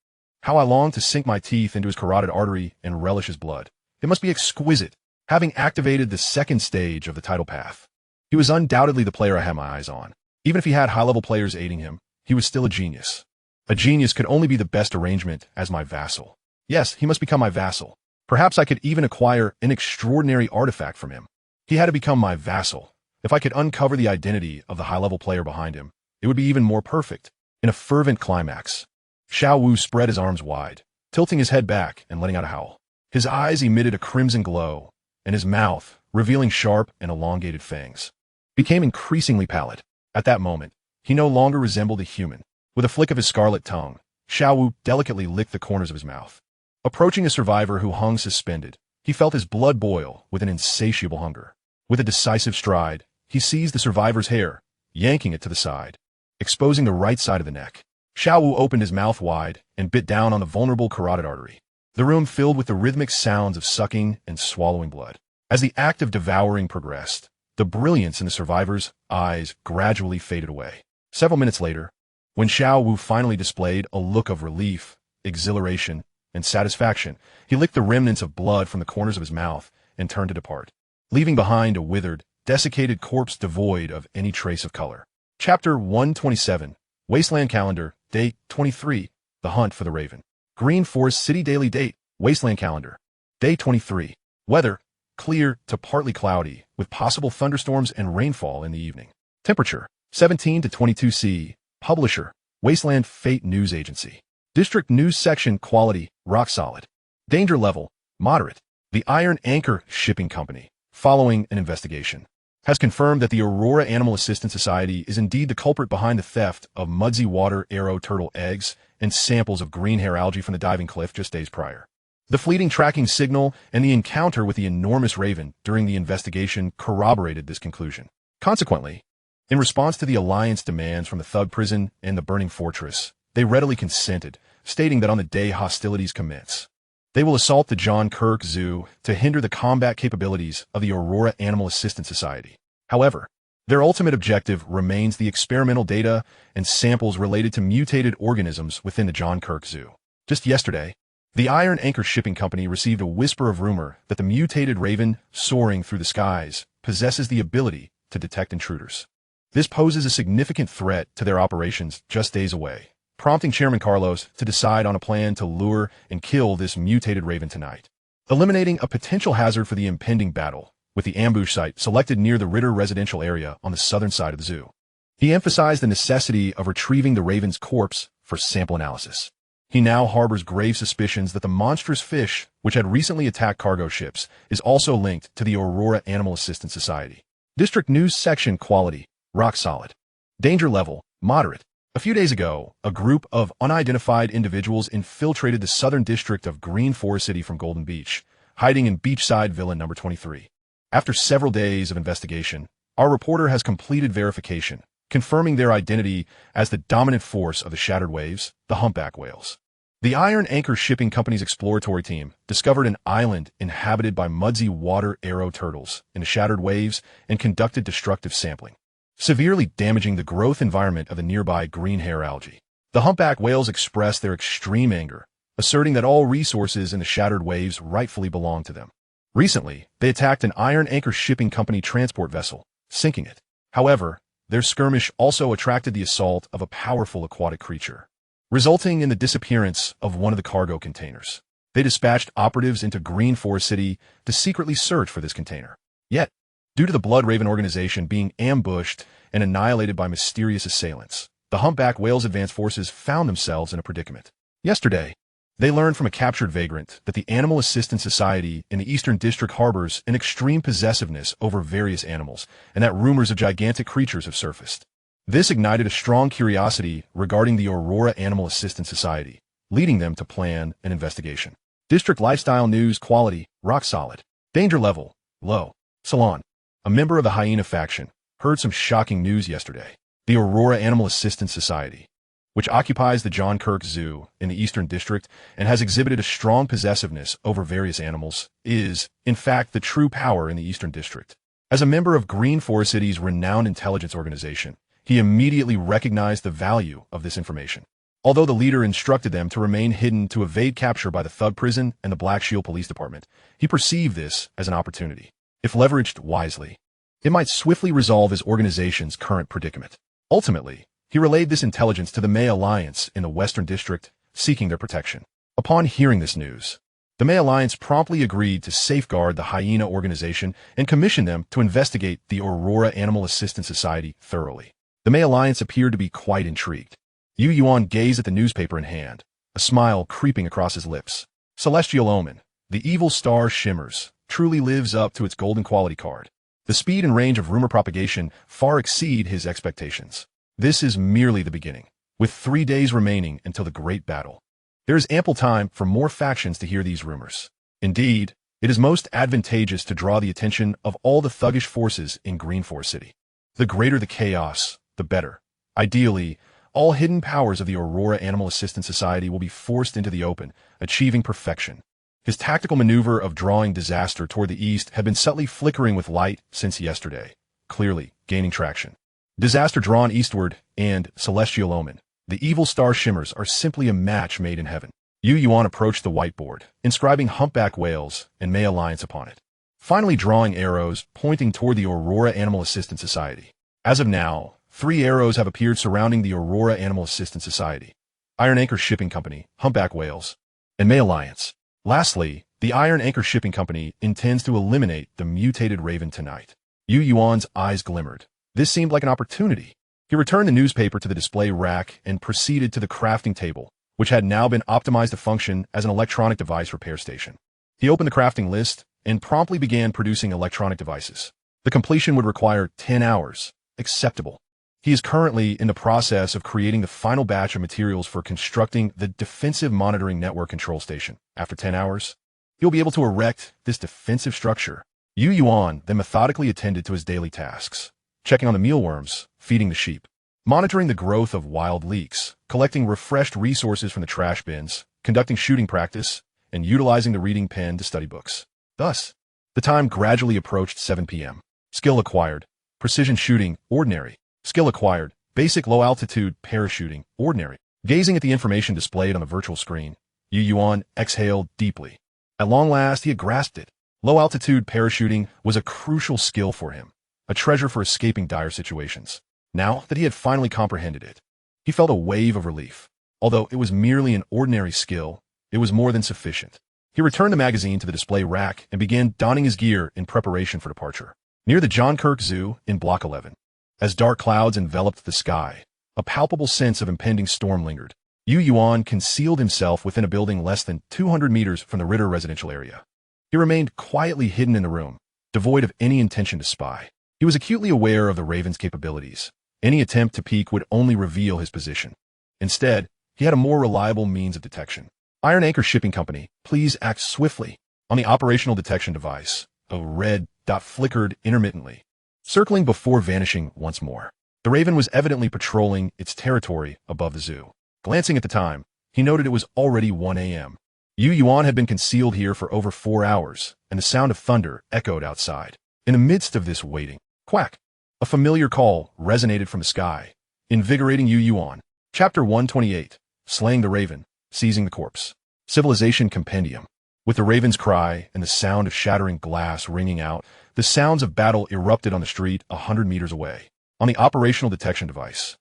How I longed to sink my teeth into his carotid artery and relish his blood. It must be exquisite, having activated the second stage of the title path. He was undoubtedly the player I had my eyes on. Even if he had high-level players aiding him, he was still a genius. A genius could only be the best arrangement as my vassal. Yes, he must become my vassal. Perhaps I could even acquire an extraordinary artifact from him. He had to become my vassal. If I could uncover the identity of the high-level player behind him, it would be even more perfect. In a fervent climax, Xiao Wu spread his arms wide, tilting his head back and letting out a howl. His eyes emitted a crimson glow, and his mouth, revealing sharp and elongated fangs, became increasingly pallid. At that moment, he no longer resembled a human. With a flick of his scarlet tongue, Xiao Wu delicately licked the corners of his mouth. Approaching a survivor who hung suspended, he felt his blood boil with an insatiable hunger. With a decisive stride, he seized the survivor's hair, yanking it to the side, exposing the right side of the neck. Xiao Wu opened his mouth wide and bit down on the vulnerable carotid artery. The room filled with the rhythmic sounds of sucking and swallowing blood. As the act of devouring progressed, the brilliance in the survivor's eyes gradually faded away. Several minutes later, when Xiao Wu finally displayed a look of relief, exhilaration, and satisfaction, he licked the remnants of blood from the corners of his mouth and turned to depart, leaving behind a withered, desiccated corpse devoid of any trace of color. Chapter 127, Wasteland Calendar, Day 23, The Hunt for the Raven. Green Forest City Daily Date, Wasteland Calendar, Day 23. Weather, clear to partly cloudy, with possible thunderstorms and rainfall in the evening. Temperature, 17 to 22 C. Publisher, Wasteland Fate News Agency. District News Section, quality, rock solid. Danger level, moderate. The Iron Anchor Shipping Company, following an investigation, has confirmed that the Aurora Animal Assistance Society is indeed the culprit behind the theft of muddy water arrow turtle eggs and samples of green hair algae from the diving cliff just days prior. The fleeting tracking signal and the encounter with the enormous raven during the investigation corroborated this conclusion. Consequently, in response to the Alliance demands from the Thug Prison and the Burning Fortress, they readily consented, stating that on the day hostilities commence, they will assault the John Kirk Zoo to hinder the combat capabilities of the Aurora Animal Assistance Society. However, their ultimate objective remains the experimental data and samples related to mutated organisms within the John Kirk Zoo. Just yesterday, the Iron Anchor Shipping Company received a whisper of rumor that the mutated raven soaring through the skies possesses the ability to detect intruders. This poses a significant threat to their operations just days away, prompting Chairman Carlos to decide on a plan to lure and kill this mutated raven tonight, eliminating a potential hazard for the impending battle with the ambush site selected near the Ritter residential area on the southern side of the zoo. He emphasized the necessity of retrieving the raven's corpse for sample analysis. He now harbors grave suspicions that the monstrous fish, which had recently attacked cargo ships, is also linked to the Aurora Animal Assistance Society. District News Section Quality, rock solid. Danger level, moderate. A few days ago, a group of unidentified individuals infiltrated the southern district of Green Forest City from Golden Beach, hiding in Beachside Villa number 23. After several days of investigation, our reporter has completed verification, confirming their identity as the dominant force of the shattered waves, the humpback whales. The Iron Anchor Shipping Company's exploratory team discovered an island inhabited by muddy water arrow turtles in the shattered waves and conducted destructive sampling, severely damaging the growth environment of the nearby green hair algae. The humpback whales expressed their extreme anger, asserting that all resources in the shattered waves rightfully belong to them. Recently, they attacked an Iron Anchor Shipping Company transport vessel, sinking it. However, their skirmish also attracted the assault of a powerful aquatic creature, resulting in the disappearance of one of the cargo containers. They dispatched operatives into Green Forest City to secretly search for this container. Yet, due to the Blood Raven organization being ambushed and annihilated by mysterious assailants, the humpback whales' advanced forces found themselves in a predicament. Yesterday, they learned from a captured vagrant that the Animal Assistance Society in the Eastern District harbors an extreme possessiveness over various animals, and that rumors of gigantic creatures have surfaced. This ignited a strong curiosity regarding the Aurora Animal Assistance Society, leading them to plan an investigation. District Lifestyle News Quality, rock solid. Danger level, low. Salon, a member of the Hyena faction, heard some shocking news yesterday. The Aurora Animal Assistance Society, which occupies the John Kirk Zoo in the Eastern District and has exhibited a strong possessiveness over various animals, is, in fact, the true power in the Eastern District. As a member of Green Forest City's renowned intelligence organization, he immediately recognized the value of this information. Although the leader instructed them to remain hidden to evade capture by the Thug Prison and the Black Shield Police Department, he perceived this as an opportunity. If leveraged wisely, it might swiftly resolve his organization's current predicament. Ultimately, he relayed this intelligence to the May Alliance in the Western District, seeking their protection. Upon hearing this news, the May Alliance promptly agreed to safeguard the Hyena organization and commissioned them to investigate the Aurora Animal Assistance Society thoroughly. The May Alliance appeared to be quite intrigued. Yuan gazed at the newspaper in hand, a smile creeping across his lips. Celestial Omen, the evil star shimmers, truly lives up to its golden quality card. The speed and range of rumor propagation far exceed his expectations. This is merely the beginning. With 3 days remaining until the great battle, there is ample time for more factions to hear these rumors. Indeed, it is most advantageous to draw the attention of all the thuggish forces in Green Forest City. The greater the chaos, the better. Ideally, all hidden powers of the Aurora Animal Assistance Society will be forced into the open, achieving perfection. His tactical maneuver of drawing disaster toward the east had been subtly flickering with light since yesterday, clearly gaining traction. Disaster drawn eastward and Celestial Omen, the evil star shimmers, are simply a match made in heaven. Yuan approached the whiteboard, inscribing humpback whales and May Alliance upon it, finally drawing arrows pointing toward the Aurora Animal Assistance Society. As of now, 3 arrows have appeared surrounding the Aurora Animal Assistance Society, Iron Anchor Shipping Company, humpback whales, and May Alliance. Lastly, the Iron Anchor Shipping Company intends to eliminate the mutated raven tonight. Yuan's eyes glimmered. This seemed like an opportunity. He returned the newspaper to the display rack and proceeded to the crafting table, which had now been optimized to function as an electronic device repair station. He opened the crafting list and promptly began producing electronic devices. The completion would require 10 hours. Acceptable. He is currently in the process of creating the final batch of materials for constructing the defensive monitoring network control station. After 10 hours, he'll be able to erect this defensive structure. Yuan then methodically attended to his daily tasks, checking on the mealworms, feeding the sheep, monitoring the growth of wild leeks, collecting refreshed resources from the trash bins, conducting shooting practice, and utilizing the reading pen to study books. Thus, the time gradually approached 7 p.m. Skill acquired. Precision shooting, ordinary. Skill acquired. Basic low-altitude parachuting, ordinary. Gazing at the information displayed on the virtual screen, Yuan exhaled deeply. At long last, he had grasped it. Low-altitude parachuting was a crucial skill for him, a treasure for escaping dire situations. Now that he had finally comprehended it, he felt a wave of relief. Although it was merely an ordinary skill, it was more than sufficient. He returned the magazine to the display rack and began donning his gear in preparation for departure. Near the John Kirk Zoo in Block 11, as dark clouds enveloped the sky, a palpable sense of impending storm lingered. Yuan concealed himself within a building less than 200 meters from the Ritter residential area. He remained quietly hidden in the room, devoid of any intention to spy. He was acutely aware of the Raven's capabilities. Any attempt to peek would only reveal his position. Instead, he had a more reliable means of detection. Iron Anchor Shipping Company, please act swiftly. On the operational detection device, a red dot flickered intermittently, circling before vanishing once more. The Raven was evidently patrolling its territory above the zoo. Glancing at the time, he noted it was already 1 a.m. Yuan had been concealed here for over 4 hours, and the sound of thunder echoed outside. In the midst of this waiting, quack! A familiar call resonated from the sky, invigorating Yuan. Chapter 128, Slaying the Raven, Seizing the Corpse. Civilization Compendium. With the Raven's cry and the sound of shattering glass ringing out, the sounds of battle erupted on the street 100 meters away. On the operational detection device,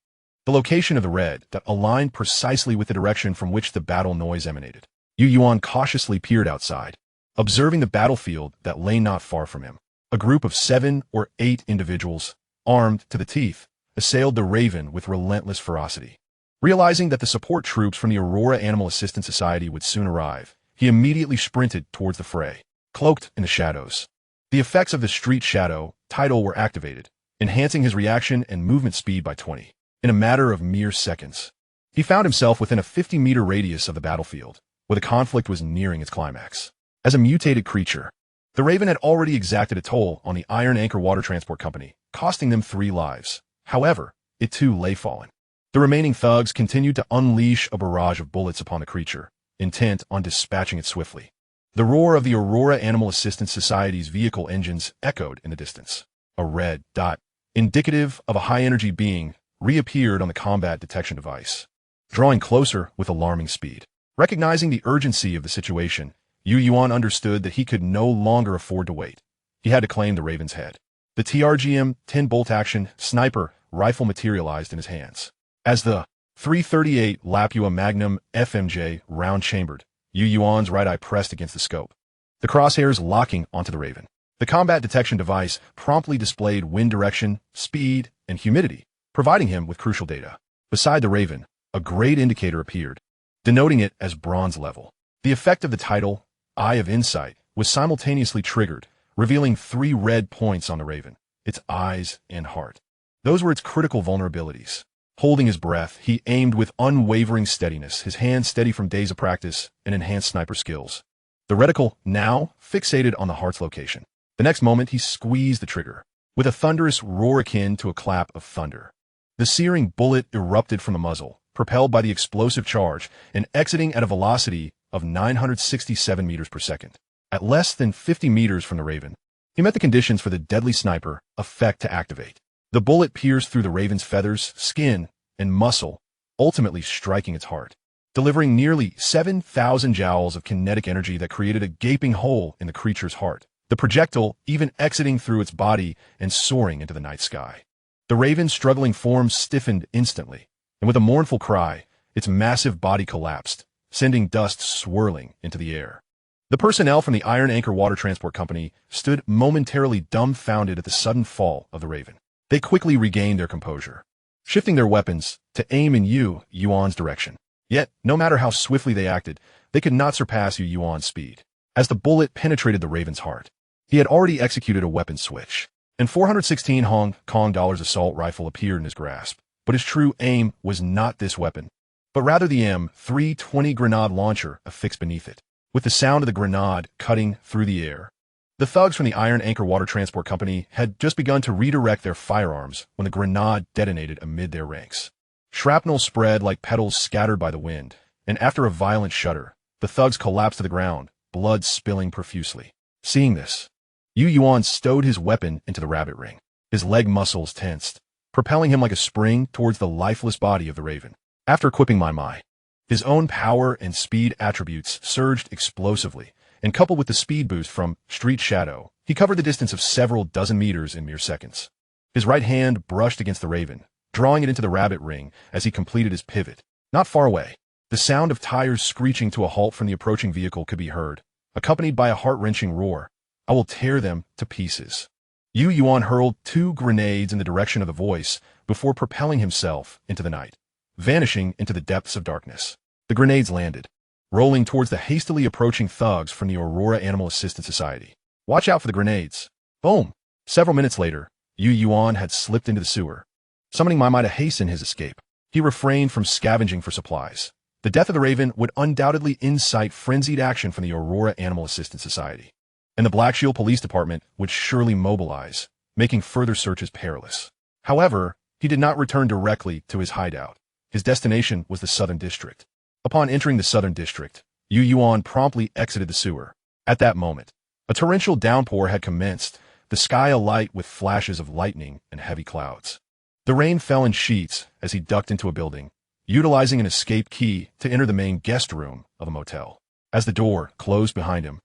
the location of the red dot aligned precisely with the direction from which the battle noise emanated. Yuan cautiously peered outside, observing the battlefield that lay not far from him. A group of 7 or 8 individuals, armed to the teeth, assailed the Raven with relentless ferocity. Realizing that the support troops from the Aurora Animal Assistance Society would soon arrive, he immediately sprinted towards the fray, cloaked in the shadows. The effects of the street shadow title were activated, enhancing his reaction and movement speed by 20. In a matter of mere seconds, he found himself within a 50-meter radius of the battlefield, where the conflict was nearing its climax. As a mutated creature, the Raven had already exacted a toll on the Iron Anchor Water Transport Company, costing them 3 lives. However, it too lay fallen. The remaining thugs continued to unleash a barrage of bullets upon the creature, intent on dispatching it swiftly. The roar of the Aurora Animal Assistance Society's vehicle engines echoed in the distance. A red dot, indicative of a high-energy being, reappeared on the combat detection device, drawing closer with alarming speed. Recognizing the urgency of the situation, Yuan understood that he could no longer afford to wait. He had to claim the Raven's head. The TRGM 10-bolt action sniper rifle materialized in his hands. As the .338 Lapua Magnum FMJ round chambered, Yuan's right eye pressed against the scope, the crosshairs locking onto the Raven. The combat detection device promptly displayed wind direction, speed, and humidity, providing him with crucial data. Beside the Raven, a grade indicator appeared, denoting it as bronze level. The effect of the title, Eye of Insight, was simultaneously triggered, revealing 3 red points on the Raven, its eyes and heart. Those were its critical vulnerabilities. Holding his breath, he aimed with unwavering steadiness, his hands steady from days of practice and enhanced sniper skills. The reticle now fixated on the heart's location. The next moment, he squeezed the trigger. With a thunderous roar akin to a clap of thunder, the searing bullet erupted from the muzzle, propelled by the explosive charge and exiting at a velocity of 967 meters per second. At less than 50 meters from the Raven, he met the conditions for the deadly sniper effect to activate. The bullet pierced through the Raven's feathers, skin, and muscle, ultimately striking its heart, delivering nearly 7,000 joules of kinetic energy that created a gaping hole in the creature's heart, the projectile even exiting through its body and soaring into the night sky. The Raven's struggling form stiffened instantly, and with a mournful cry, its massive body collapsed, sending dust swirling into the air. The personnel from the Iron Anchor Water Transport Company stood momentarily dumbfounded at the sudden fall of the Raven. They quickly regained their composure, shifting their weapons to aim in Yuan's direction. Yet, no matter how swiftly they acted, they could not surpass Yuan's speed. As the bullet penetrated the Raven's heart, he had already executed a weapon switch, and 416 Hong Kong dollars assault rifle appeared in his grasp. But his true aim was not this weapon, but rather the M320 grenade launcher affixed beneath it, with the sound of the grenade cutting through the air. The thugs from the Iron Anchor Water Transport Company had just begun to redirect their firearms when the grenade detonated amid their ranks. Shrapnel spread like petals scattered by the wind, and after a violent shudder, the thugs collapsed to the ground, blood spilling profusely. Seeing this, Yuan stowed his weapon into the rabbit ring. His leg muscles tensed, propelling him like a spring towards the lifeless body of the Raven. After equipping Mai, his own power and speed attributes surged explosively, and coupled with the speed boost from Street Shadow, he covered the distance of several dozen meters in mere seconds. His right hand brushed against the Raven, drawing it into the rabbit ring as he completed his pivot. Not far away, the sound of tires screeching to a halt from the approaching vehicle could be heard, accompanied by a heart-wrenching roar. "I will tear them to pieces." Yuan hurled 2 grenades in the direction of the voice before propelling himself into the night, vanishing into the depths of darkness. The grenades landed, rolling towards the hastily approaching thugs from the Aurora Animal Assistance Society. "Watch out for the grenades." Boom! Several minutes later, Yuan had slipped into the sewer, summoning Mai to hasten his escape. He refrained from scavenging for supplies. The death of the Raven would undoubtedly incite frenzied action from the Aurora Animal Assistance Society, and the Black Shield Police Department would surely mobilize, making further searches perilous. However, he did not return directly to his hideout. His destination was the Southern District. Upon entering the Southern District, Yuan promptly exited the sewer. At that moment, a torrential downpour had commenced, the sky alight with flashes of lightning and heavy clouds. The rain fell in sheets as he ducked into a building, utilizing an escape key to enter the main guest room of a motel. As the door closed behind him,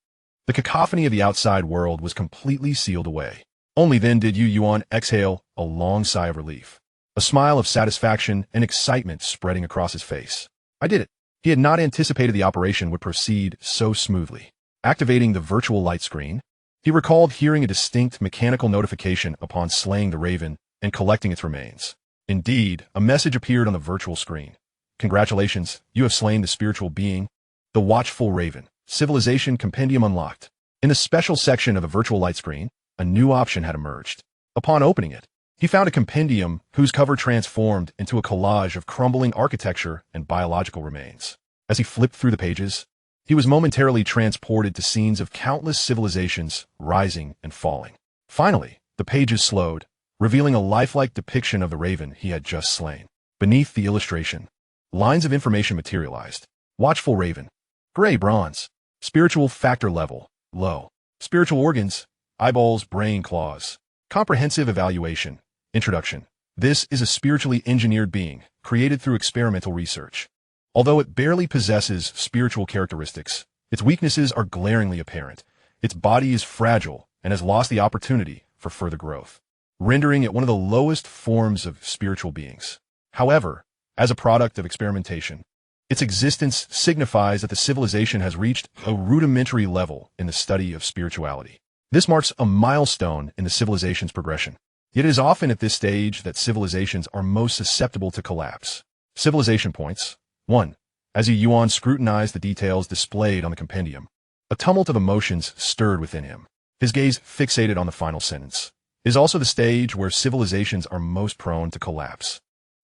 the cacophony of the outside world was completely sealed away. Only then did Yuan exhale a long sigh of relief, a smile of satisfaction and excitement spreading across his face. I did it. He had not anticipated the operation would proceed so smoothly. Activating the virtual light screen, he recalled hearing a distinct mechanical notification upon slaying the Raven and collecting its remains. Indeed, a message appeared on the virtual screen. "Congratulations, you have slain the spiritual being, the Watchful Raven. Civilization Compendium unlocked." In the special section of the virtual light screen, a new option had emerged. Upon opening it, he found a compendium whose cover transformed into a collage of crumbling architecture and biological remains. As he flipped through the pages, he was momentarily transported to scenes of countless civilizations rising and falling. Finally, the pages slowed, revealing a lifelike depiction of the Raven he had just slain. Beneath the illustration, lines of information materialized. Watchful Raven. Gray bronze. Spiritual factor level. Low. Spiritual organs. Eyeballs, brain, claws. Comprehensive evaluation. Introduction. This is a spiritually engineered being, created through experimental research. Although it barely possesses spiritual characteristics, its weaknesses are glaringly apparent. Its body is fragile and has lost the opportunity for further growth, rendering it one of the lowest forms of spiritual beings. However, as a product of experimentation, its existence signifies that the civilization has reached a rudimentary level in the study of spirituality. This marks a milestone in the civilization's progression. Yet it is often at this stage that civilizations are most susceptible to collapse. Civilization points. 1. As Yuan scrutinized the details displayed on the compendium, a tumult of emotions stirred within him. His gaze fixated on the final sentence. It is also the stage where civilizations are most prone to collapse.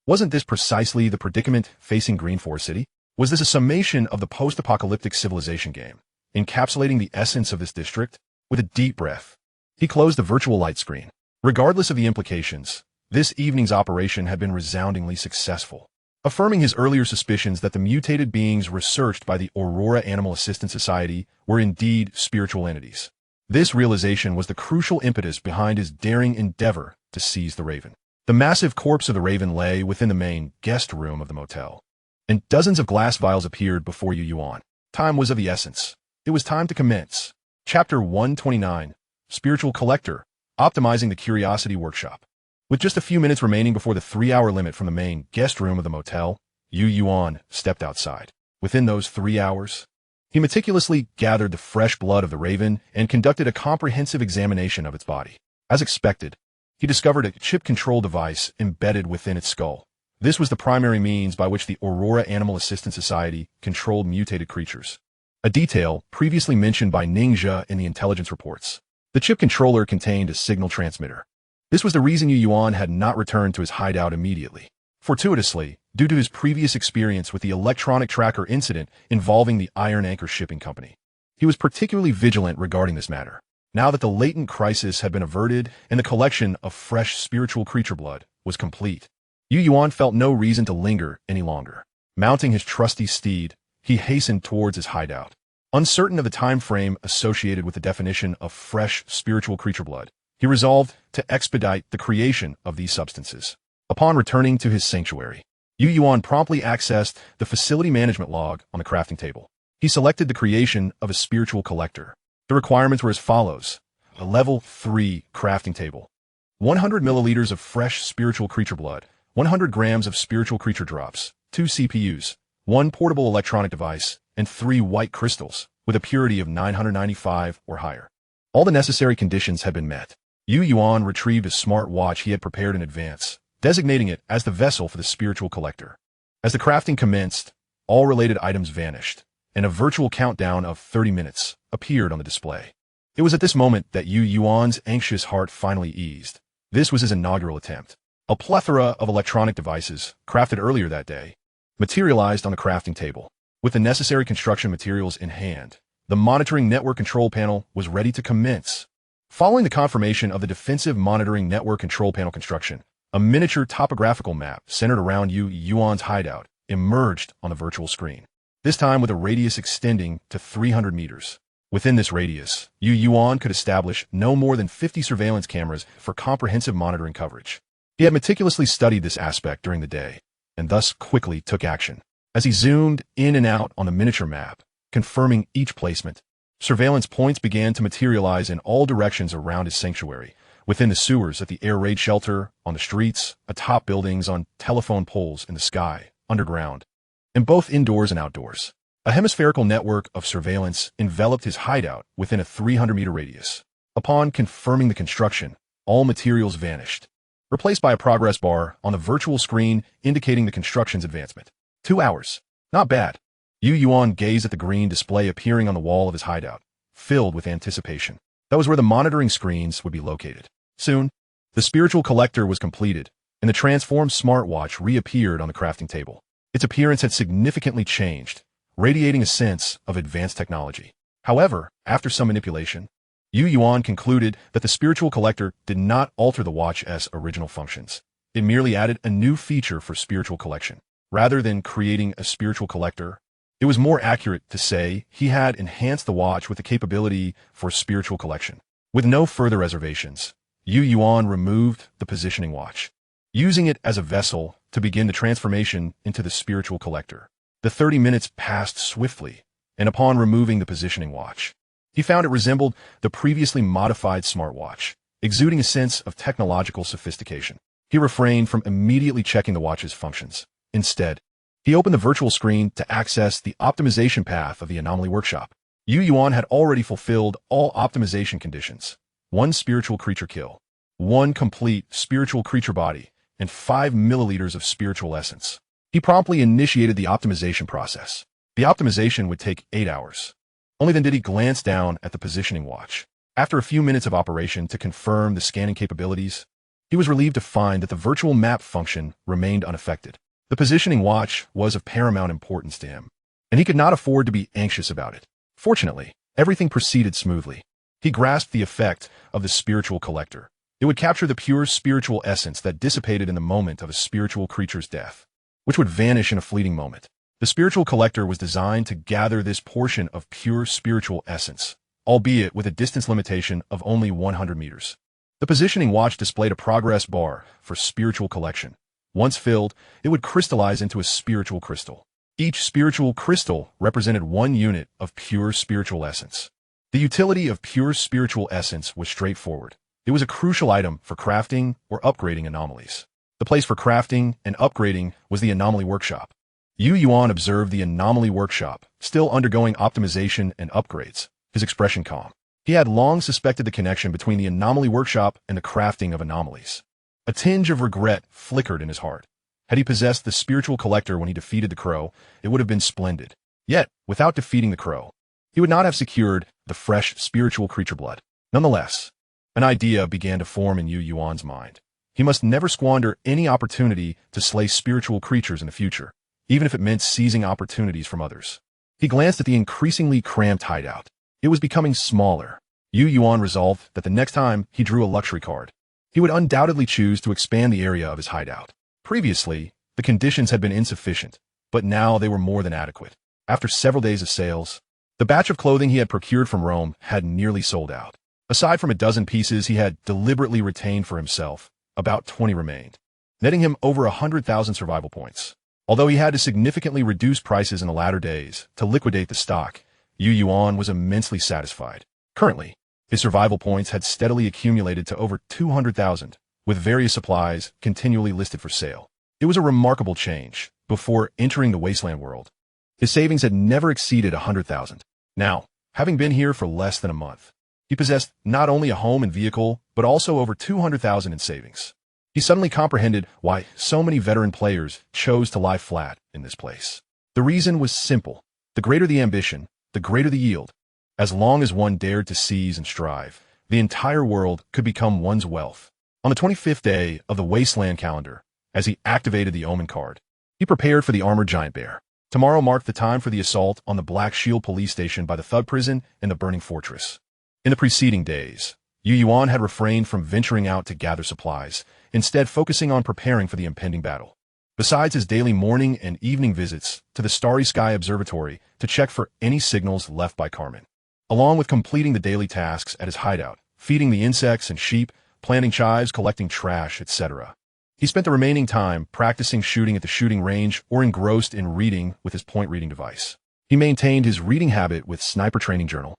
Wasn't this precisely the predicament facing Green Forest City? Was this a summation of the post-apocalyptic civilization game, encapsulating the essence of this district? With a deep breath, he closed the virtual light screen. Regardless of the implications, this evening's operation had been resoundingly successful, affirming his earlier suspicions that the mutated beings researched by the Aurora Animal Assistance Society were indeed spiritual entities. This realization was the crucial impetus behind his daring endeavor to seize the Raven. The massive corpse of the Raven lay within the main guest room of the motel, and dozens of glass vials appeared before Yuan. Time was of the essence. It was time to commence. Chapter 129, Spiritual Collector, Optimizing the Curiosity Workshop. With just a few minutes remaining before the 3-hour limit from the main guest room of the motel, Yuan stepped outside. Within those 3 hours, he meticulously gathered the fresh blood of the Raven and conducted a comprehensive examination of its body. As expected, he discovered a chip control device embedded within its skull. This was the primary means by which the Aurora Animal Assistance Society controlled mutated creatures. A detail previously mentioned by Ninja in the intelligence reports. The chip controller contained a signal transmitter. This was the reason Yuan had not returned to his hideout immediately. Fortuitously, due to his previous experience with the electronic tracker incident involving the Iron Anchor Shipping Company. He was particularly vigilant regarding this matter. Now that the latent crisis had been averted and the collection of fresh spiritual creature blood was complete, Yuan felt no reason to linger any longer. Mounting his trusty steed, he hastened towards his hideout. Uncertain of the time frame associated with the definition of fresh spiritual creature blood, he resolved to expedite the creation of these substances. Upon returning to his sanctuary, Yuan promptly accessed the facility management log on the crafting table. He selected the creation of a spiritual collector. The requirements were as follows: a level 3 crafting table, 100 milliliters of fresh spiritual creature blood, 100 grams of spiritual creature drops, 2 CPUs, 1 portable electronic device, and 3 white crystals, with a purity of 995 or higher. All the necessary conditions had been met. Yuan retrieved a smart watch he had prepared in advance, designating it as the vessel for the spiritual collector. As the crafting commenced, all related items vanished, and a virtual countdown of 30 minutes appeared on the display. It was at this moment that Yuan's anxious heart finally eased. This was his inaugural attempt. A plethora of electronic devices, crafted earlier that day, materialized on the crafting table. With the necessary construction materials in hand, the monitoring network control panel was ready to commence. Following the confirmation of the defensive monitoring network control panel construction, a miniature topographical map centered around Yuan's hideout emerged on the virtual screen, this time with a radius extending to 300 meters. Within this radius, Yuan could establish no more than 50 surveillance cameras for comprehensive monitoring coverage. He had meticulously studied this aspect during the day, and thus quickly took action. As he zoomed in and out on the miniature map, confirming each placement, surveillance points began to materialize in all directions around his sanctuary, within the sewers at the air raid shelter, on the streets, atop buildings, on telephone poles in the sky, underground, and both indoors and outdoors. A hemispherical network of surveillance enveloped his hideout within a 300-meter radius. Upon confirming the construction, all materials vanished, replaced by a progress bar on the virtual screen indicating the construction's advancement. 2 hours. Not bad. Yuan gazed at the green display appearing on the wall of his hideout, filled with anticipation. That was where the monitoring screens would be located. Soon, the spiritual collector was completed, and the transformed smartwatch reappeared on the crafting table. Its appearance had significantly changed, radiating a sense of advanced technology. However, after some manipulation, Yuan concluded that the spiritual collector did not alter the watch's original functions. It merely added a new feature for spiritual collection. Rather than creating a spiritual collector, it was more accurate to say he had enhanced the watch with the capability for spiritual collection. With no further reservations, Yuan removed the positioning watch, using it as a vessel to begin the transformation into the spiritual collector. The 30 minutes passed swiftly, and upon removing the positioning watch, he found it resembled the previously modified smartwatch, exuding a sense of technological sophistication. He refrained from immediately checking the watch's functions. Instead, he opened the virtual screen to access the optimization path of the Anomaly Workshop. Yuan had already fulfilled all optimization conditions: 1 spiritual creature kill, 1 complete spiritual creature body, and 5 milliliters of spiritual essence. He promptly initiated the optimization process. The optimization would take 8 hours. Only then did he glance down at the positioning watch. After a few minutes of operation to confirm the scanning capabilities, he was relieved to find that the virtual map function remained unaffected. The positioning watch was of paramount importance to him, and he could not afford to be anxious about it. Fortunately, everything proceeded smoothly. He grasped the effect of the spiritual collector. It would capture the pure spiritual essence that dissipated in the moment of a spiritual creature's death, which would vanish in a fleeting moment. The spiritual collector was designed to gather this portion of pure spiritual essence, albeit with a distance limitation of only 100 meters. The positioning watch displayed a progress bar for spiritual collection. Once filled, it would crystallize into a spiritual crystal. Each spiritual crystal represented 1 unit of pure spiritual essence. The utility of pure spiritual essence was straightforward. It was a crucial item for crafting or upgrading anomalies. The place for crafting and upgrading was the Anomaly Workshop. Yuan observed the Anomaly Workshop, still undergoing optimization and upgrades, his expression calm. He had long suspected the connection between the Anomaly Workshop and the crafting of anomalies. A tinge of regret flickered in his heart. Had he possessed the spiritual collector when he defeated the crow, it would have been splendid. Yet, without defeating the crow, he would not have secured the fresh spiritual creature blood. Nonetheless, an idea began to form in Yuan's mind. He must never squander any opportunity to slay spiritual creatures in the future, even if it meant seizing opportunities from others. He glanced at the increasingly cramped hideout. It was becoming smaller. Yuan resolved that the next time he drew a luxury card, he would undoubtedly choose to expand the area of his hideout. Previously, the conditions had been insufficient, but now they were more than adequate. After several days of sales, the batch of clothing he had procured from Rome had nearly sold out. Aside from a dozen pieces he had deliberately retained for himself, about 20 remained, netting him over 100,000 survival points. Although he had to significantly reduce prices in the latter days to liquidate the stock, Yuan was immensely satisfied. Currently, his survival points had steadily accumulated to over 200,000, with various supplies continually listed for sale. It was a remarkable change. Before entering the Wasteland world, his savings had never exceeded 100,000. Now, having been here for less than a month, he possessed not only a home and vehicle, but also over 200,000 in savings. He suddenly comprehended why so many veteran players chose to lie flat in this place. The reason was simple. The greater the ambition, the greater the yield. As long as one dared to seize and strive, the entire world could become one's wealth. On the 25th day of the Wasteland calendar, as he activated the Omen card, he prepared for the armored giant bear. Tomorrow marked the time for the assault on the Black Shield police station by the thug prison and the burning fortress. In the preceding days, Yuan had refrained from venturing out to gather supplies, instead focusing on preparing for the impending battle. Besides his daily morning and evening visits to the Starry Sky Observatory to check for any signals left by Carmen, along with completing the daily tasks at his hideout, feeding the insects and sheep, planting chives, collecting trash, etc. He spent the remaining time practicing shooting at the shooting range or engrossed in reading with his point-reading device. He maintained his reading habit with Sniper Training Journal,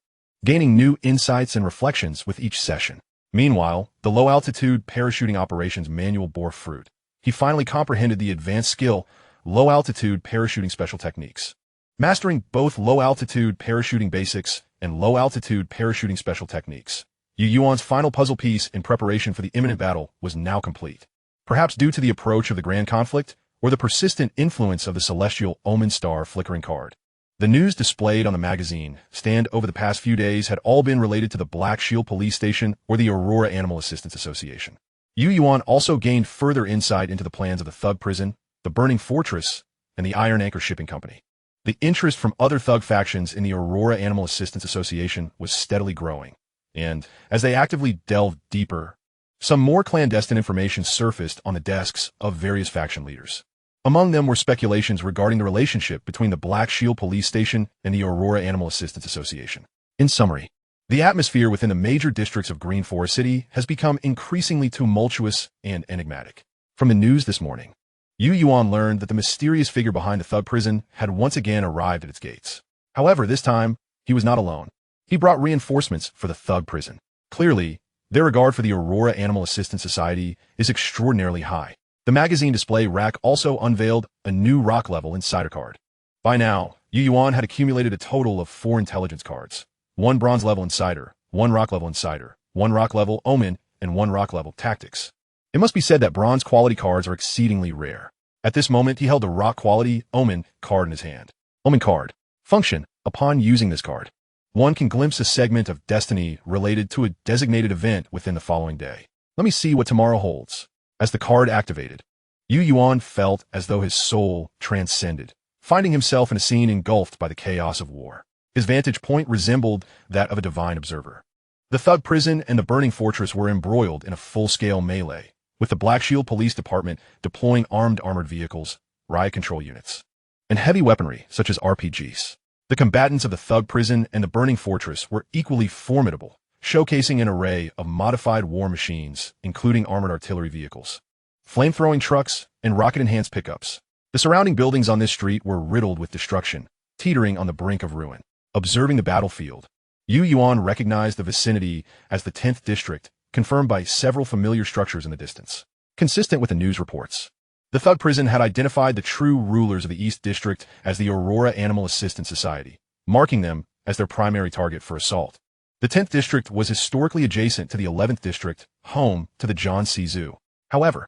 gaining new insights and reflections with each session. Meanwhile, the low-altitude parachuting operations manual bore fruit. He finally comprehended the advanced skill, low-altitude parachuting special techniques. Mastering both low-altitude parachuting basics and low-altitude parachuting special techniques, Yuan's final puzzle piece in preparation for the imminent battle was now complete. Perhaps due to the approach of the grand conflict, or the persistent influence of the celestial Omen star flickering card. The news displayed on the magazine stand over the past few days had all been related to the Black Shield Police Station or the Aurora Animal Assistance Association. Yuan also gained further insight into the plans of the Thug Prison, the Burning Fortress, and the Iron Anchor Shipping Company. The interest from other thug factions in the Aurora Animal Assistance Association was steadily growing, and as they actively delved deeper, some more clandestine information surfaced on the desks of various faction leaders. Among them were speculations regarding the relationship between the Black Shield Police Station and the Aurora Animal Assistance Association. In summary, the atmosphere within the major districts of Green Forest City has become increasingly tumultuous and enigmatic. From the news this morning, Yuan learned that the mysterious figure behind the thug prison had once again arrived at its gates. However, this time, he was not alone. He brought reinforcements for the thug prison. Clearly, their regard for the Aurora Animal Assistance Society is extraordinarily high. The magazine display rack also unveiled a new rock level insider card. By now, Yuan had accumulated a total of 4 intelligence cards, 1 bronze level insider, 1 rock level insider, 1 rock level omen, and 1 rock level tactics. It must be said that bronze quality cards are exceedingly rare. At this moment, he held a rock quality omen card in his hand. Omen card. Function. Upon using this card, one can glimpse a segment of destiny related to a designated event within the following day. Let me see what tomorrow holds. As the card activated, Yuan felt as though his soul transcended, finding himself in a scene engulfed by the chaos of war. His vantage point resembled that of a divine observer. The thug prison and the burning fortress were embroiled in a full-scale melee, with the Black Shield Police Department deploying armored vehicles, riot control units, and heavy weaponry such as RPGs. The combatants of the thug prison and the burning fortress were equally formidable, showcasing an array of modified war machines, including armored artillery vehicles, flamethrowing trucks, and rocket-enhanced pickups. The surrounding buildings on this street were riddled with destruction, teetering on the brink of ruin. Observing the battlefield, Yuan recognized the vicinity as the 10th district, confirmed by several familiar structures in the distance. Consistent with the news reports, the thug prison had identified the true rulers of the East District as the Aurora Animal Assistance Society, marking them as their primary target for assault. The 10th district was historically adjacent to the 11th district, home to the John C. Zoo. However,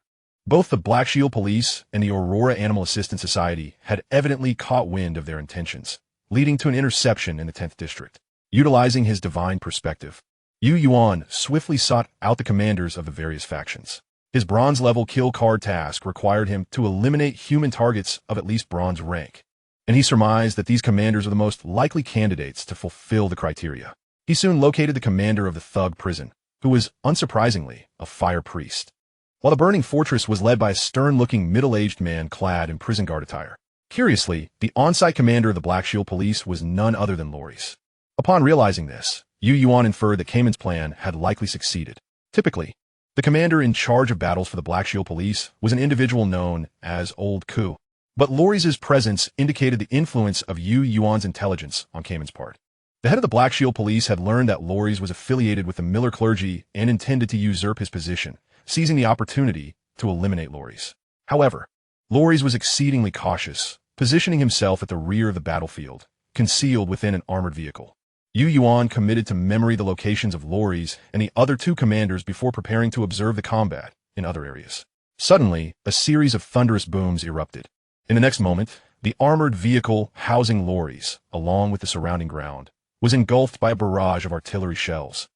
Both the Black Shield Police and the Aurora Animal Assistance Society had evidently caught wind of their intentions, leading to an interception in the 10th District. Utilizing his divine perspective, Yuan swiftly sought out the commanders of the various factions. His bronze-level kill card task required him to eliminate human targets of at least bronze rank, and he surmised that these commanders were the most likely candidates to fulfill the criteria. He soon located the commander of the thug prison, who was, unsurprisingly, a fire priest, while the burning fortress was led by a stern-looking middle-aged man clad in prison guard attire. Curiously, the on-site commander of the Black Shield Police was none other than Loris. Upon realizing this, Yuan inferred that Cayman's plan had likely succeeded. Typically, the commander in charge of battles for the Black Shield Police was an individual known as Old Ku, but Loris's presence indicated the influence of Yuan's intelligence on Cayman's part. The head of the Black Shield Police had learned that Loris was affiliated with the Miller clergy and intended to usurp his position, seizing the opportunity to eliminate Loris. However, Loris was exceedingly cautious, positioning himself at the rear of the battlefield, concealed within an armored vehicle. Yuan committed to memory the locations of Loris and the other two commanders before preparing to observe the combat in other areas. Suddenly, a series of thunderous booms erupted. In the next moment, the armored vehicle housing Loris, along with the surrounding ground, was engulfed by a barrage of artillery shells,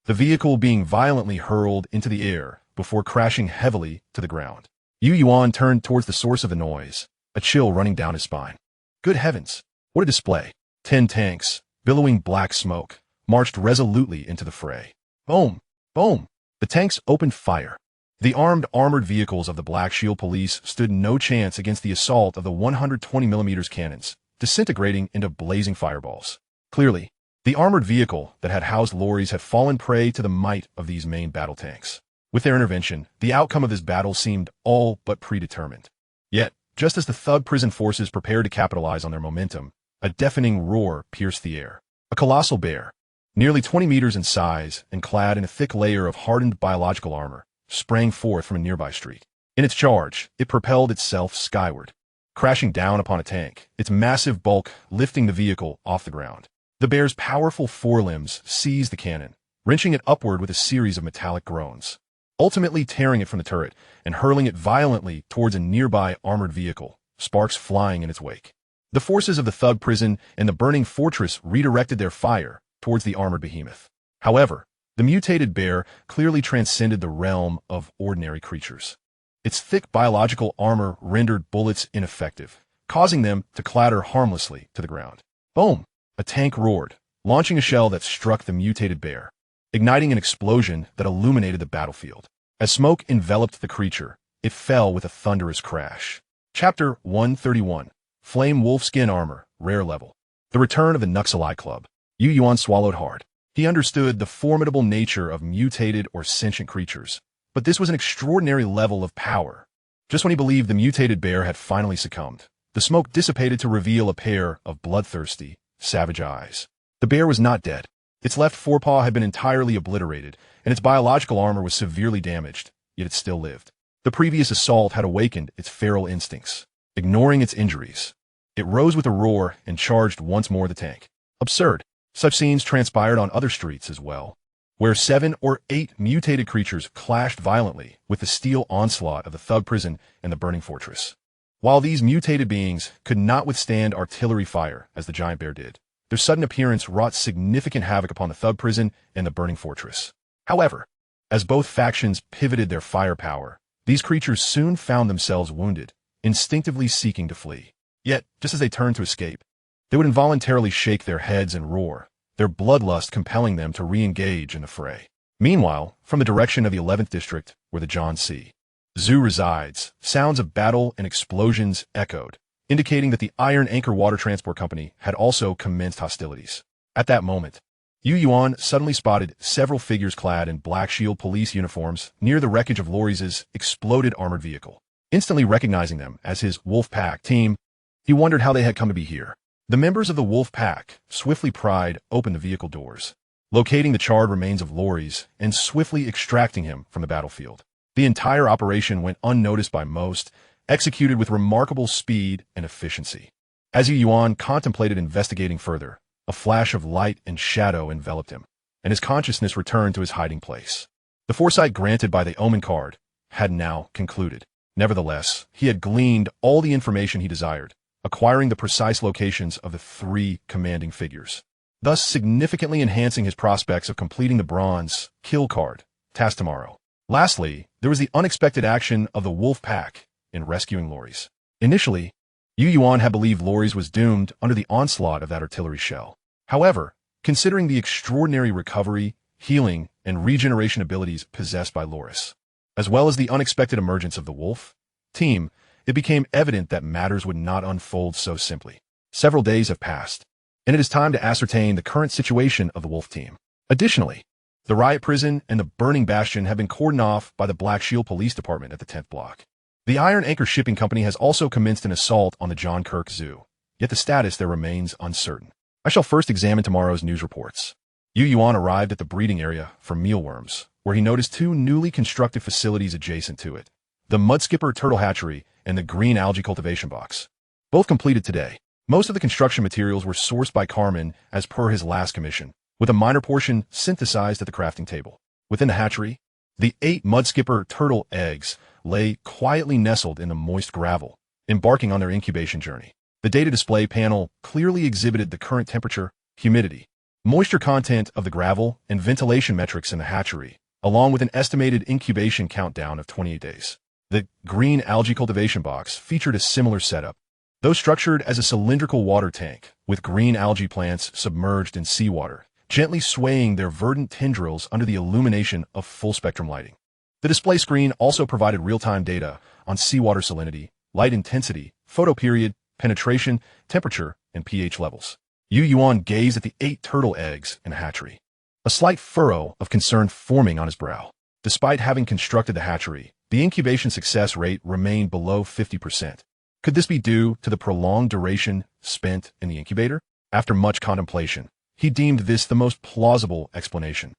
the vehicle being violently hurled into the air before crashing heavily to the ground. Yuan turned towards the source of the noise, a chill running down his spine. Good heavens, what a display! 10 tanks, billowing black smoke, marched resolutely into the fray. Boom! Boom! The tanks opened fire. The armored vehicles of the Black Shield Police stood no chance against the assault of the 120mm cannons, disintegrating into blazing fireballs. Clearly, the armored vehicle that had housed Loris had fallen prey to the might of these main battle tanks. With their intervention, the outcome of this battle seemed all but predetermined. Yet, just as the thug prison forces prepared to capitalize on their momentum, a deafening roar pierced the air. A colossal bear, nearly 20 meters in size and clad in a thick layer of hardened biological armor, sprang forth from a nearby street. In its charge, it propelled itself skyward, crashing down upon a tank, its massive bulk lifting the vehicle off the ground. The bear's powerful forelimbs seized the cannon, wrenching it upward with a series of metallic groans, ultimately tearing it from the turret and hurling it violently towards a nearby armored vehicle, sparks flying in its wake. The forces of the thug prison and the burning fortress redirected their fire towards the armored behemoth. However, the mutated bear clearly transcended the realm of ordinary creatures. Its thick biological armor rendered bullets ineffective, causing them to clatter harmlessly to the ground. Boom! A tank roared, launching a shell that struck the mutated bear, igniting an explosion that illuminated the battlefield. As smoke enveloped the creature, it fell with a thunderous crash. Chapter 131. Flame Wolfskin Armor, Rare Level. The Return of the Nuxali Club. Yuan swallowed hard. He understood the formidable nature of mutated or sentient creatures, but this was an extraordinary level of power. Just when he believed the mutated bear had finally succumbed, the smoke dissipated to reveal a pair of bloodthirsty, savage eyes. The bear was not dead. Its left forepaw had been entirely obliterated, and its biological armor was severely damaged, yet it still lived. The previous assault had awakened its feral instincts. Ignoring its injuries, it rose with a roar and charged once more the tank. Absurd. Such scenes transpired on other streets as well, where 7 or 8 mutated creatures clashed violently with the steel onslaught of the thug prison and the burning fortress. While these mutated beings could not withstand artillery fire as the giant bear did, their sudden appearance wrought significant havoc upon the thug prison and the burning fortress. However, as both factions pivoted their firepower, these creatures soon found themselves wounded, instinctively seeking to flee. Yet, just as they turned to escape, they would involuntarily shake their heads and roar, their bloodlust compelling them to re-engage in the fray. Meanwhile, from the direction of the 11th District, where the John C. Zoo resides, sounds of battle and explosions echoed, indicating that the Iron Anchor Water Transport Company had also commenced hostilities. At that moment, Yuan suddenly spotted several figures clad in Black Shield Police uniforms near the wreckage of Loris's exploded armored vehicle. Instantly recognizing them as his Wolf Pack team, he wondered how they had come to be here. The members of the Wolf Pack swiftly pried open the vehicle doors, locating the charred remains of Loris and swiftly extracting him from the battlefield. The entire operation went unnoticed by most, executed with remarkable speed and efficiency. As Yuan contemplated investigating further, a flash of light and shadow enveloped him, and his consciousness returned to his hiding place. The foresight granted by the Omen card had now concluded. Nevertheless, he had gleaned all the information he desired, acquiring the precise locations of the three commanding figures, thus significantly enhancing his prospects of completing the bronze kill card task tomorrow. Lastly, there was the unexpected action of the wolf pack in rescuing Loris. Initially, Yuan had believed Loris was doomed under the onslaught of that artillery shell. However, considering the extraordinary recovery, healing, and regeneration abilities possessed by Loris, as well as the unexpected emergence of the wolf team, it became evident that matters would not unfold so simply. Several days have passed, and it is time to ascertain the current situation of the wolf team. Additionally, the riot prison and the burning bastion have been cordoned off by the Black Shield Police Department at the 10th block. The Iron Anchor Shipping Company has also commenced an assault on the John Kirk Zoo, yet the status there remains uncertain. I shall first examine tomorrow's news reports. Yuan arrived at the breeding area for mealworms, where he noticed two newly constructed facilities adjacent to it, the Mudskipper Turtle Hatchery and the Green Algae Cultivation Box. Both completed today. Most of the construction materials were sourced by Carmen as per his last commission, with a minor portion synthesized at the crafting table. Within the hatchery, the 8 Mudskipper turtle eggs lay quietly nestled in the moist gravel, embarking on their incubation journey. The data display panel clearly exhibited the current temperature, humidity, moisture content of the gravel, and ventilation metrics in the hatchery, along with an estimated incubation countdown of 28 days. The Green Algae Cultivation Box featured a similar setup, though structured as a cylindrical water tank, with green algae plants submerged in seawater, gently swaying their verdant tendrils under the illumination of full-spectrum lighting. The display screen also provided real-time data on seawater salinity, light intensity, photoperiod, penetration, temperature, and pH levels. Yuan gazed at the 8 turtle eggs in the hatchery, a slight furrow of concern forming on his brow. Despite having constructed the hatchery, the incubation success rate remained below 50%. Could this be due to the prolonged duration spent in the incubator? After much contemplation, he deemed this the most plausible explanation,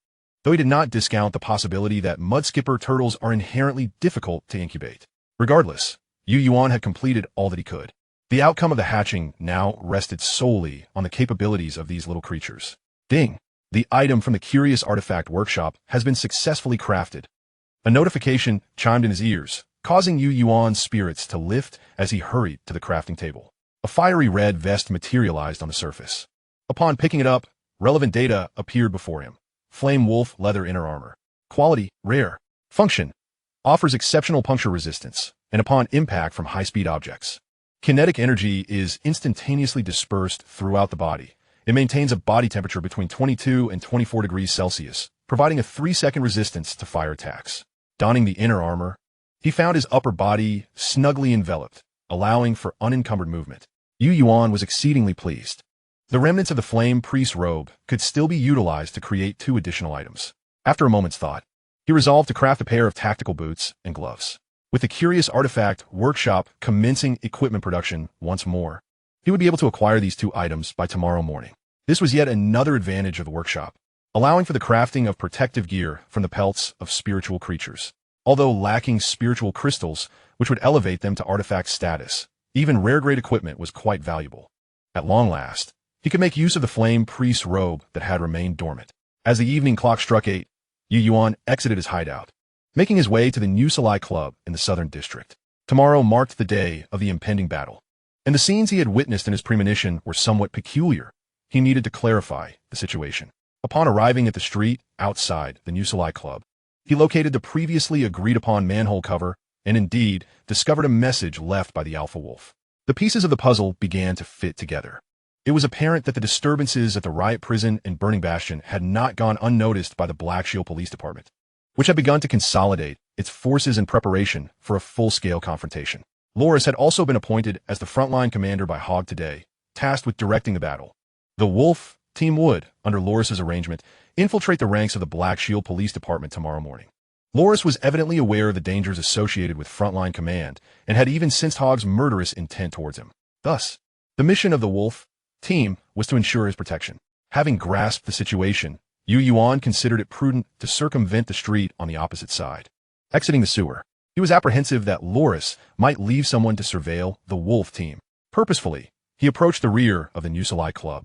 though he did not discount the possibility that mudskipper turtles are inherently difficult to incubate. Regardless, Yuan had completed all that he could. The outcome of the hatching now rested solely on the capabilities of these little creatures. Ding! The item from the Curious Artifact Workshop has been successfully crafted. A notification chimed in his ears, causing Yuan's spirits to lift as he hurried to the crafting table. A fiery red vest materialized on the surface. Upon picking it up, relevant data appeared before him. Flame Wolf Leather Inner Armor. Quality, rare. Function, offers exceptional puncture resistance, and upon impact from high-speed objects. Kinetic energy is instantaneously dispersed throughout the body. It maintains a body temperature between 22 and 24 degrees Celsius, providing a 3-second resistance to fire attacks. Donning the inner armor, he found his upper body snugly enveloped, allowing for unencumbered movement. Yuan was exceedingly pleased. The remnants of the Flame Priest robe could still be utilized to create 2 additional items. After a moment's thought, he resolved to craft a pair of tactical boots and gloves. With the Curious Artifact Workshop commencing equipment production once more, he would be able to acquire these 2 items by tomorrow morning. This was yet another advantage of the workshop, allowing for the crafting of protective gear from the pelts of spiritual creatures. Although lacking spiritual crystals, which would elevate them to artifact status, even rare-grade equipment was quite valuable. At long last, he could make use of the Flame Priest robe that had remained dormant. As the evening clock struck 8, Yuan exited his hideout, making his way to the New Salai Club in the Southern District. Tomorrow marked the day of the impending battle, and the scenes he had witnessed in his premonition were somewhat peculiar. He needed to clarify the situation. Upon arriving at the street outside the New Salai Club, he located the previously agreed-upon manhole cover and indeed discovered a message left by the Alpha Wolf. The pieces of the puzzle began to fit together. It was apparent that the disturbances at the riot prison and burning bastion had not gone unnoticed by the Black Shield Police Department, which had begun to consolidate its forces in preparation for a full-scale confrontation. Loris had also been appointed as the frontline commander by Hogg today, tasked with directing the battle. The Wolf team would, under Loris's arrangement, infiltrate the ranks of the Black Shield Police Department tomorrow morning. Loris was evidently aware of the dangers associated with frontline command and had even sensed Hogg's murderous intent towards him. Thus, the mission of the Wolf team was to ensure his protection. Having grasped the situation, Yuan considered it prudent to circumvent the street on the opposite side. Exiting the sewer, he was apprehensive that Loris might leave someone to surveil the Wolf team. Purposefully, he approached the rear of the New Salai Club,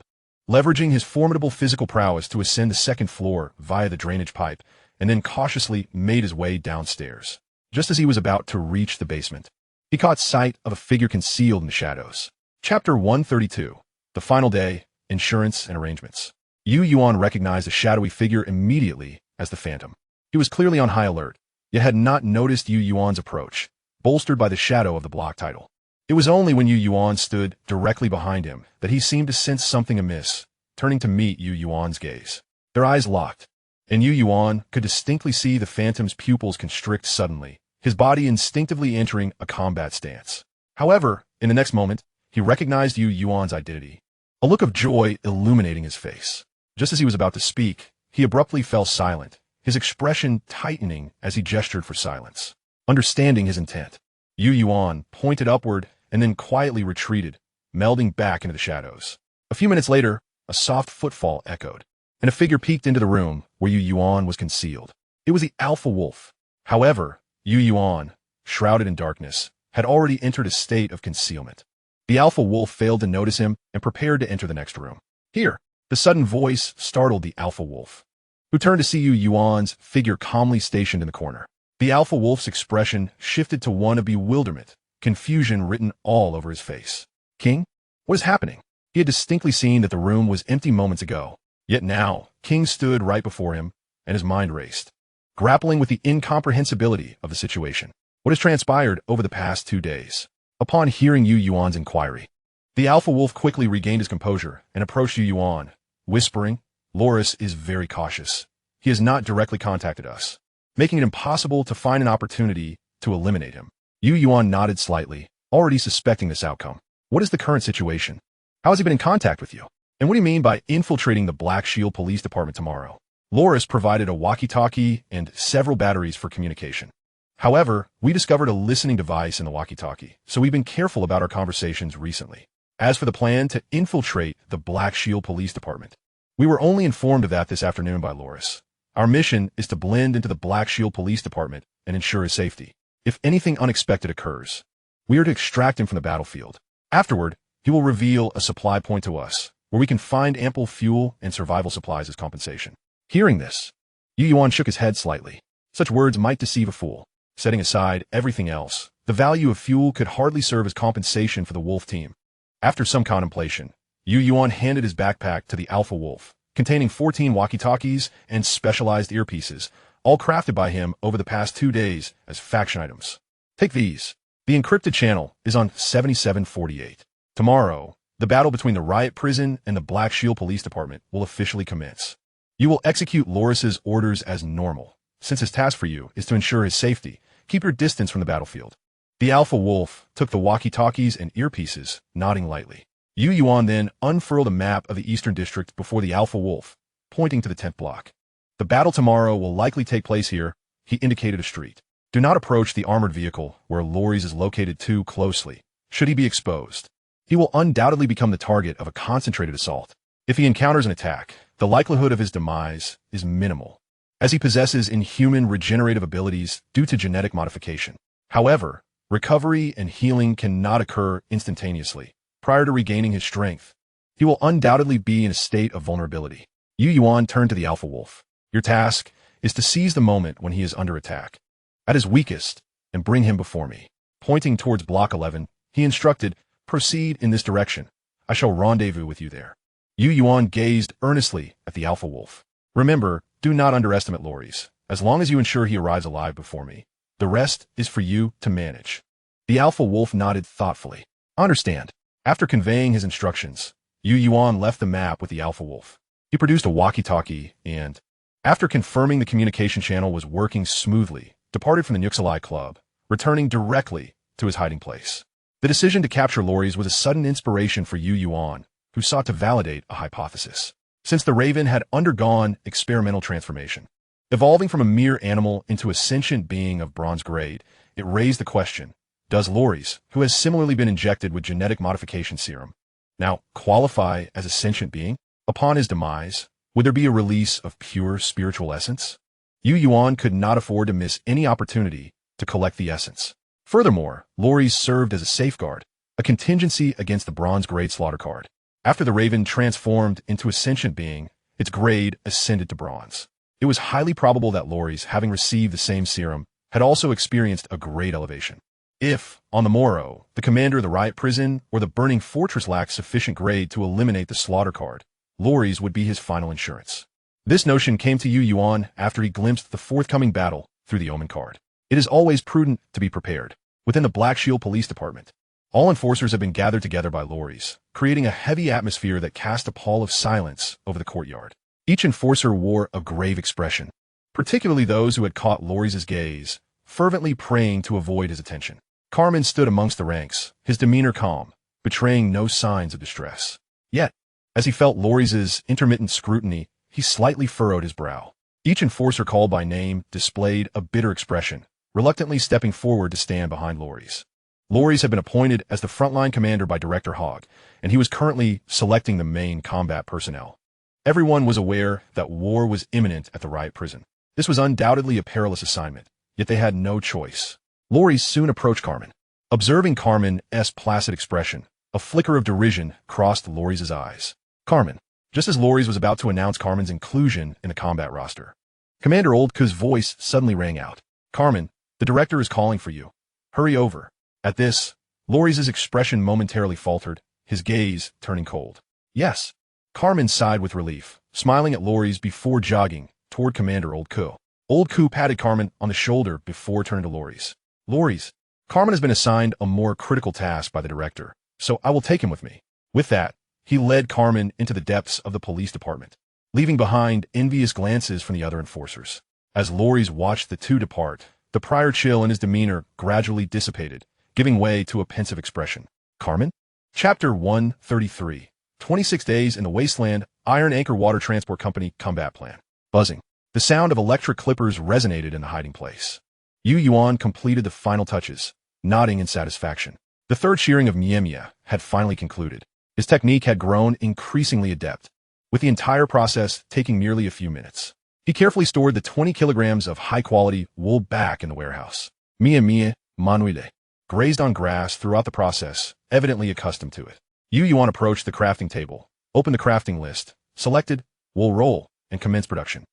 leveraging his formidable physical prowess to ascend the second floor via the drainage pipe, and then cautiously made his way downstairs. Just as he was about to reach the basement, he caught sight of a figure concealed in the shadows. Chapter 132. The Final Day, Insurance and Arrangements. Yuan recognized the shadowy figure immediately as the Phantom. He was clearly on high alert, yet had not noticed Yuan's approach, bolstered by the shadow of the block title. It was only when Yuan stood directly behind him that he seemed to sense something amiss, turning to meet Yuan's gaze. Their eyes locked, and Yuan could distinctly see the Phantom's pupils constrict suddenly, his body instinctively entering a combat stance. However, in the next moment, he recognized Yuan's identity, a look of joy illuminating his face. Just as he was about to speak, he abruptly fell silent, his expression tightening as he gestured for silence. Understanding his intent, Yuan pointed upward and then quietly retreated, melding back into the shadows. A few minutes later, a soft footfall echoed, and a figure peeked into the room where Yuan was concealed. It was the Alpha Wolf. However, Yuan, shrouded in darkness, had already entered a state of concealment. The Alpha Wolf failed to notice him and prepared to enter the next room. Here, the sudden voice startled the Alpha Wolf, who turned to see Yuan's figure calmly stationed in the corner. The Alpha Wolf's expression shifted to one of bewilderment, confusion written all over his face. King? What is happening? He had distinctly seen that the room was empty moments ago. Yet now, King stood right before him, and his mind raced, grappling with the incomprehensibility of the situation. What has transpired over the past 2 days? Upon hearing Yuan's inquiry, the Alpha Wolf quickly regained his composure and approached Yuan, whispering, "Loris is very cautious. He has not directly contacted us, making it impossible to find an opportunity to eliminate him." Yuan nodded slightly, already suspecting this outcome. "What is the current situation? How has he been in contact with you? And what do you mean by infiltrating the Black Shield Police Department tomorrow?" Loris provided a walkie-talkie and several batteries for communication. "However, we discovered a listening device in the walkie-talkie, so we've been careful about our conversations recently. As for the plan to infiltrate the Black Shield Police Department, we were only informed of that this afternoon by Loris. Our mission is to blend into the Black Shield Police Department and ensure his safety. If anything unexpected occurs, we are to extract him from the battlefield. Afterward, he will reveal a supply point to us, where we can find ample fuel and survival supplies as compensation." Hearing this, Yuan shook his head slightly. Such words might deceive a fool. Setting aside everything else, the value of fuel could hardly serve as compensation for the Wolf team. After some contemplation, Yuan handed his backpack to the Alpha Wolf, containing 14 walkie-talkies and specialized earpieces, all crafted by him over the past 2 days as faction items. "Take these. The encrypted channel is on 7748. Tomorrow, the battle between the Riot Prison and the Black Shield Police Department will officially commence. You will execute Loris's orders as normal, since his task for you is to ensure his safety. Keep your distance from the battlefield." The Alpha Wolf took the walkie-talkies and earpieces, nodding lightly. Yuan then unfurled a map of the Eastern District before the Alpha Wolf, pointing to the 10th block. "The battle tomorrow will likely take place here," he indicated a street. "Do not approach the armored vehicle where Loris is located too closely. Should he be exposed, he will undoubtedly become the target of a concentrated assault. If he encounters an attack, the likelihood of his demise is minimal, as he possesses inhuman regenerative abilities due to genetic modification. However, recovery and healing cannot occur instantaneously. Prior to regaining his strength, he will undoubtedly be in a state of vulnerability." Yuan turned to the Alpha Wolf. "Your task is to seize the moment when he is under attack, at his weakest, and bring him before me." Pointing towards Block 11, he instructed, "Proceed in this direction. I shall rendezvous with you there." Yuan gazed earnestly at the Alpha Wolf. "Remember, do not underestimate Loris. As long as you ensure he arrives alive before me, the rest is for you to manage." The Alpha Wolf nodded thoughtfully. "Understand." After conveying his instructions, Yuan left the map with the Alpha Wolf. He produced a walkie-talkie and, after confirming the communication channel was working smoothly, departed from the Nyuxalai Club, returning directly to his hiding place. The decision to capture Loris was a sudden inspiration for Yuan, who sought to validate a hypothesis. Since the Raven had undergone experimental transformation, evolving from a mere animal into a sentient being of bronze grade, it raised the question, does Loris, who has similarly been injected with genetic modification serum, now qualify as a sentient being? Upon his demise, would there be a release of pure spiritual essence? Yuan could not afford to miss any opportunity to collect the essence. Furthermore, Loris served as a safeguard, a contingency against the bronze grade slaughter card. After the Raven transformed into a sentient being, its grade ascended to bronze. It was highly probable that Loris, having received the same serum, had also experienced a great elevation. If, on the morrow, the commander of the riot prison or the burning fortress lacked sufficient grade to eliminate the slaughter card, Lori's would be his final insurance. This notion came to Yuan after he glimpsed the forthcoming battle through the Omen card. It is always prudent to be prepared. Within the Black Shield Police Department, all enforcers have been gathered together by Lori's, creating a heavy atmosphere that cast a pall of silence over the courtyard. Each enforcer wore a grave expression, particularly those who had caught Lori's gaze, fervently praying to avoid his attention. Carmen stood amongst the ranks, his demeanor calm, betraying no signs of distress. Yet, as he felt Lori's intermittent scrutiny, he slightly furrowed his brow. Each enforcer called by name displayed a bitter expression, reluctantly stepping forward to stand behind Lori's. Lori's had been appointed as the frontline commander by Director Hogg, and he was currently selecting the main combat personnel. Everyone was aware that war was imminent at the riot prison. This was undoubtedly a perilous assignment, yet they had no choice. Lori's soon approached Carmen. Observing Carmen's placid expression, a flicker of derision crossed Lori's eyes. Carmen, just as Lori's was about to announce Carmen's inclusion in the combat roster, Commander Old Ku's voice suddenly rang out. Carmen, the director is calling for you. Hurry over. At this, Lori's expression momentarily faltered, his gaze turning cold. Yes. Carmen sighed with relief, smiling at Lori's before jogging toward Commander Old Ku. Old Ku patted Carmen on the shoulder before turning to Lori's. Lori's, Carmen has been assigned a more critical task by the director, so I will take him with me. With that, he led Carmen into the depths of the police department, leaving behind envious glances from the other enforcers. As Lori's watched the two depart, the prior chill in his demeanor gradually dissipated, giving way to a pensive expression. Carmen? Chapter 133. 26 Days in the Wasteland, Iron Anchor Water Transport Company Combat Plan. Buzzing. The sound of electric clippers resonated in the hiding place. Yuan completed the final touches, nodding in satisfaction. The third shearing of Miemia had finally concluded. His technique had grown increasingly adept, with the entire process taking merely a few minutes. He carefully stored the 20 kilograms of high-quality wool back in the warehouse. Miemia Manuile grazed on grass throughout the process, evidently accustomed to it. Yuan approached the crafting table, opened the crafting list, selected wool roll, and commenced production.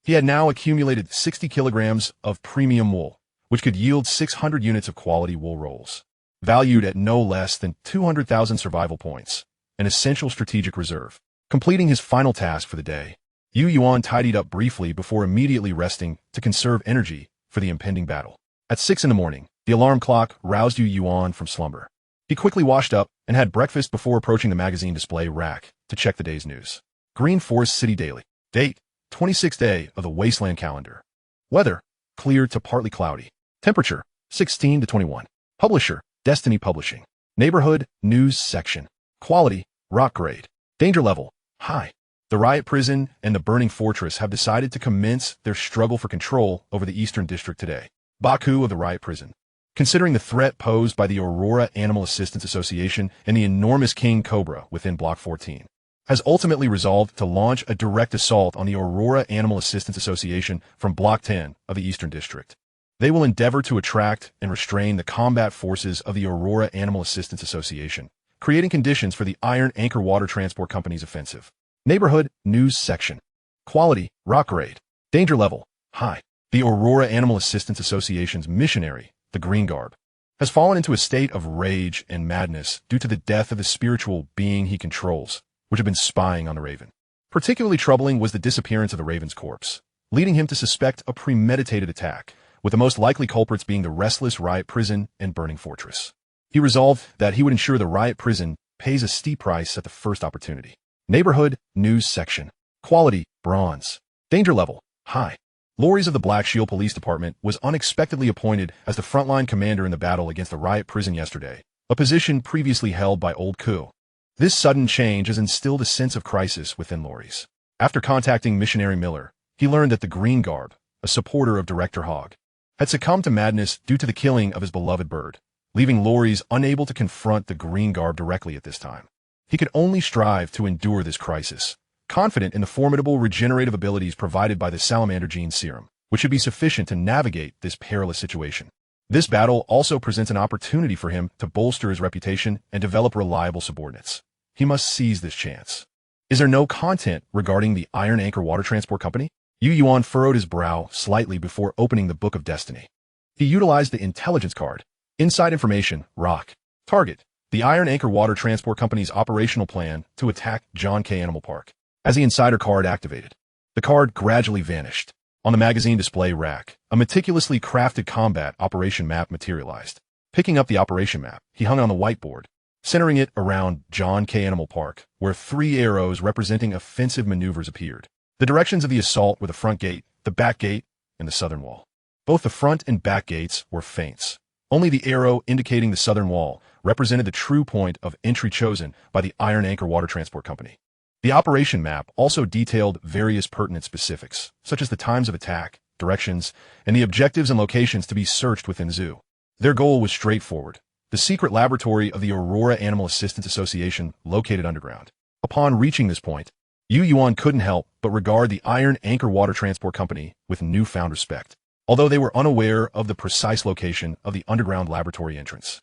He had now accumulated 60 kilograms of premium wool, which could yield 600 units of quality wool rolls, valued at no less than 200,000 survival points, an essential strategic reserve. Completing his final task for the day, Yuan tidied up briefly before immediately resting to conserve energy for the impending battle. At 6 in the morning, the alarm clock roused Yuan from slumber. He quickly washed up and had breakfast before approaching the magazine display rack to check the day's news. Green Forest City Daily. Date, 26th day of the Wasteland calendar. Weather, clear to partly cloudy. Temperature, 16 to 21. Publisher, Destiny Publishing. Neighborhood, News Section. Quality, Rock Grade. Danger Level, High. The riot prison and the burning fortress have decided to commence their struggle for control over the Eastern District today. Baku of the riot prison. Considering the threat posed by the Aurora Animal Assistance Association and the enormous King Cobra within Block 14, has ultimately resolved to launch a direct assault on the Aurora Animal Assistance Association from Block 10 of the Eastern District. They will endeavor to attract and restrain the combat forces of the Aurora Animal Assistance Association, creating conditions for the Iron Anchor Water Transport Company's offensive. Neighborhood, News Section. Quality, Rock Grade. Danger Level, High. The Aurora Animal Assistance Association's missionary, the Green Garb, has fallen into a state of rage and madness due to the death of the spiritual being he controls, which had been spying on the Raven. Particularly troubling was the disappearance of the Raven's corpse, leading him to suspect a premeditated attack, with the most likely culprits being the restless riot prison and burning fortress. He resolved that he would ensure the riot prison pays a steep price at the first opportunity. Neighborhood, News Section. Quality, Bronze. Danger Level, High. Lori's of the Black Shield Police Department was unexpectedly appointed as the frontline commander in the battle against the riot prison yesterday, a position previously held by Old Ku. This sudden change has instilled a sense of crisis within Lori's. After contacting Missionary Miller, he learned that the Green Garb, a supporter of Director Hogg, had succumbed to madness due to the killing of his beloved bird, leaving Lori's unable to confront the Green Garb directly at this time. He could only strive to endure this crisis, confident in the formidable regenerative abilities provided by the Salamander Gene Serum, which should be sufficient to navigate this perilous situation. This battle also presents an opportunity for him to bolster his reputation and develop reliable subordinates. He must seize this chance. Is there no content regarding the Iron Anchor Water Transport Company? Yuan furrowed his brow slightly before opening the Book of Destiny. He utilized the Indulgence Card. Inside information, rock. Target. The Iron Anchor Water Transport Company's operational plan to attack John K. Animal Park. As the Insider card activated, the card gradually vanished. On the magazine display rack, a meticulously crafted combat operation map materialized. Picking up the operation map, he hung it on the whiteboard, centering it around John K. Animal Park, where 3 arrows representing offensive maneuvers appeared. The directions of the assault were the front gate, the back gate, and the southern wall. Both the front and back gates were feints. Only the arrow indicating the southern wall represented the true point of entry chosen by the Iron Anchor Water Transport Company. The operation map also detailed various pertinent specifics, such as the times of attack, directions, and the objectives and locations to be searched within the zoo. Their goal was straightforward: the secret laboratory of the Aurora Animal Assistance Association located underground. Upon reaching this point, Yuan couldn't help but regard the Iron Anchor Water Transport Company with newfound respect. Although they were unaware of the precise location of the underground laboratory entrance,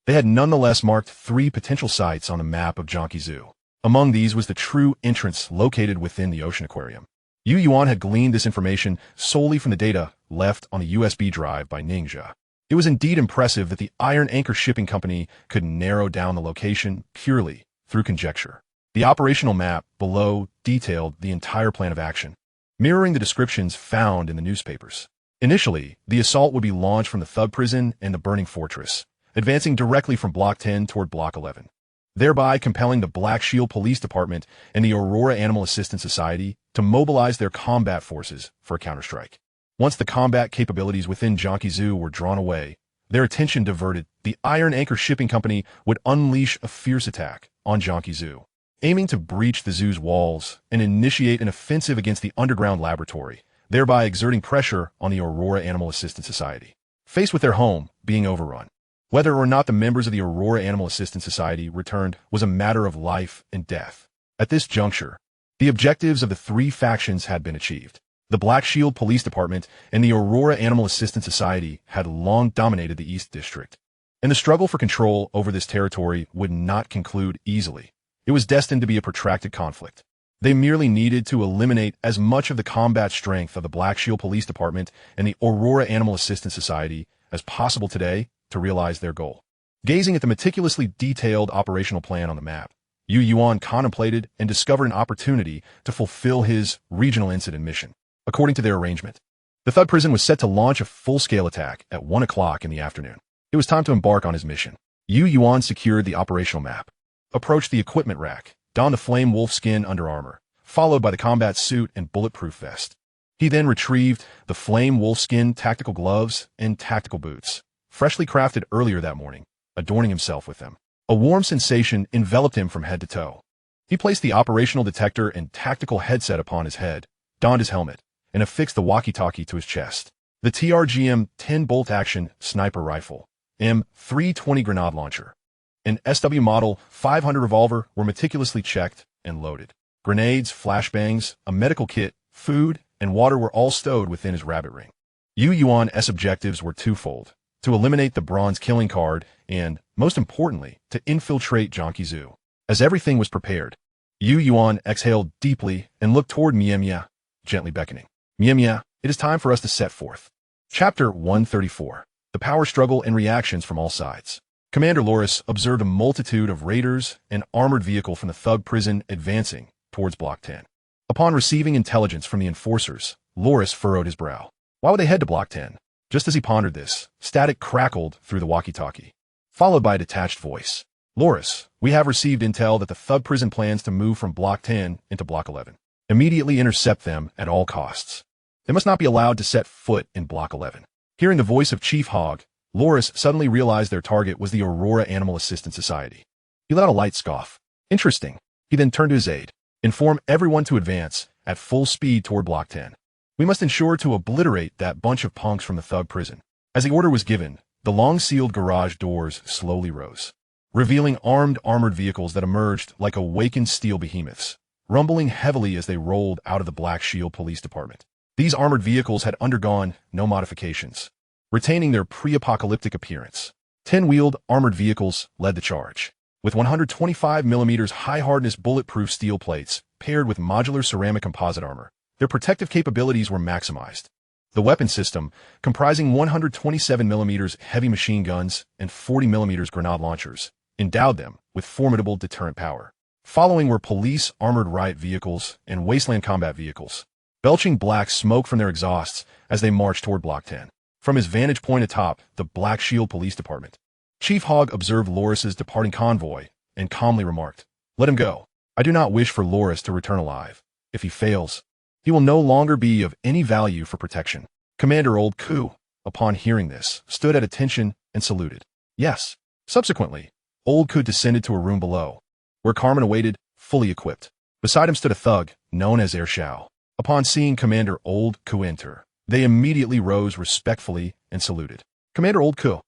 they had nonetheless marked 3 potential sites on the map of Jonki Zoo. Among these was the true entrance located within the ocean aquarium. Yuan had gleaned this information solely from the data left on a USB drive by Ninja. It was indeed impressive that the Iron Anchor Shipping Company could narrow down the location purely through conjecture. The operational map below detailed the entire plan of action, mirroring the descriptions found in the newspapers. Initially, the assault would be launched from the Thug Prison and the Burning Fortress, advancing directly from Block 10 toward Block 11, thereby compelling the Black Shield Police Department and the Aurora Animal Assistance Society to mobilize their combat forces for a counterstrike. Once the combat capabilities within Jonki Zoo were drawn away, their attention diverted, the Iron Anchor Shipping Company would unleash a fierce attack on Jonki Zoo, aiming to breach the zoo's walls and initiate an offensive against the underground laboratory, thereby exerting pressure on the Aurora Animal Assistance Society. Faced with their home being overrun, whether or not the members of the Aurora Animal Assistance Society returned was a matter of life and death. At this juncture, the objectives of the 3 factions had been achieved. The Black Shield Police Department and the Aurora Animal Assistance Society had long dominated the East District, and the struggle for control over this territory would not conclude easily. It was destined to be a protracted conflict. They merely needed to eliminate as much of the combat strength of the Black Shield Police Department and the Aurora Animal Assistance Society as possible today to realize their goal. Gazing at the meticulously detailed operational plan on the map, Yuan contemplated and discovered an opportunity to fulfill his regional incident mission. According to their arrangement, the Thug Prison was set to launch a full-scale attack at 1 o'clock in the afternoon. It was time to embark on his mission. Yuan secured the operational map, approached the equipment rack, donned the flame wolf skin under armor, followed by the combat suit and bulletproof vest. He then retrieved the flame wolf skin tactical gloves and tactical boots, freshly crafted earlier that morning, adorning himself with them. A warm sensation enveloped him from head to toe. He placed the operational detector and tactical headset upon his head, donned his helmet, and affixed the walkie-talkie to his chest. The TRGM 10 bolt-action sniper rifle, M320 grenade launcher, and SW Model 500 revolver were meticulously checked and loaded. Grenades, flashbangs, a medical kit, food, and water were all stowed within his rabbit ring. Yuan's objectives were twofold: to eliminate the bronze killing card and, most importantly, to infiltrate Jonki Zoo. As everything was prepared, Yuan exhaled deeply and looked toward Mia, gently beckoning. Mia, it is time for us to set forth. Chapter 134. The Power Struggle and Reactions from All Sides. Commander Loris observed a multitude of raiders and armored vehicle from the Thug Prison advancing towards Block 10. Upon receiving intelligence from the enforcers, Loris furrowed his brow. Why would they head to Block 10? Just as he pondered this, static crackled through the walkie-talkie, followed by a detached voice. Loris, we have received intel that the Thug Prison plans to move from Block 10 into Block 11. Immediately intercept them at all costs. They must not be allowed to set foot in Block 11. Hearing the voice of Chief Hogg, Loris suddenly realized their target was the Aurora Animal Assistance Society. He let out a light scoff. Interesting. He then turned to his aide. Inform everyone to advance at full speed toward Block 10. We must ensure to obliterate that bunch of punks from the Thug Prison. As the order was given, the long-sealed garage doors slowly rose, revealing armored vehicles that emerged like awakened steel behemoths, rumbling heavily as they rolled out of the Black Shield Police Department. These armored vehicles had undergone no modifications, retaining their pre-apocalyptic appearance. 10-wheeled armored vehicles led the charge, with 125mm high-hardness bulletproof steel plates paired with modular ceramic composite armor. Their protective capabilities were maximized, The weapon system, comprising 127mm heavy machine guns and 40mm grenade launchers, endowed them with formidable deterrent power. Following were police armored riot vehicles and Wasteland combat vehicles, belching black smoke from their exhausts as they marched toward Block 10. From his vantage point atop the Black Shield Police Department, Chief Hogg observed Loris's departing convoy and calmly remarked, "Let him go. I do not wish for Loris to return alive. If he fails, he will no longer be of any value for protection." Commander Old Ku, upon hearing this, stood at attention and saluted. Yes. Subsequently, Old Ku descended to a room below, where Carmen awaited, fully equipped. Beside him stood a thug, known as Shao. Upon seeing Commander Old Ku enter, they immediately rose respectfully and saluted. Commander Old Ku.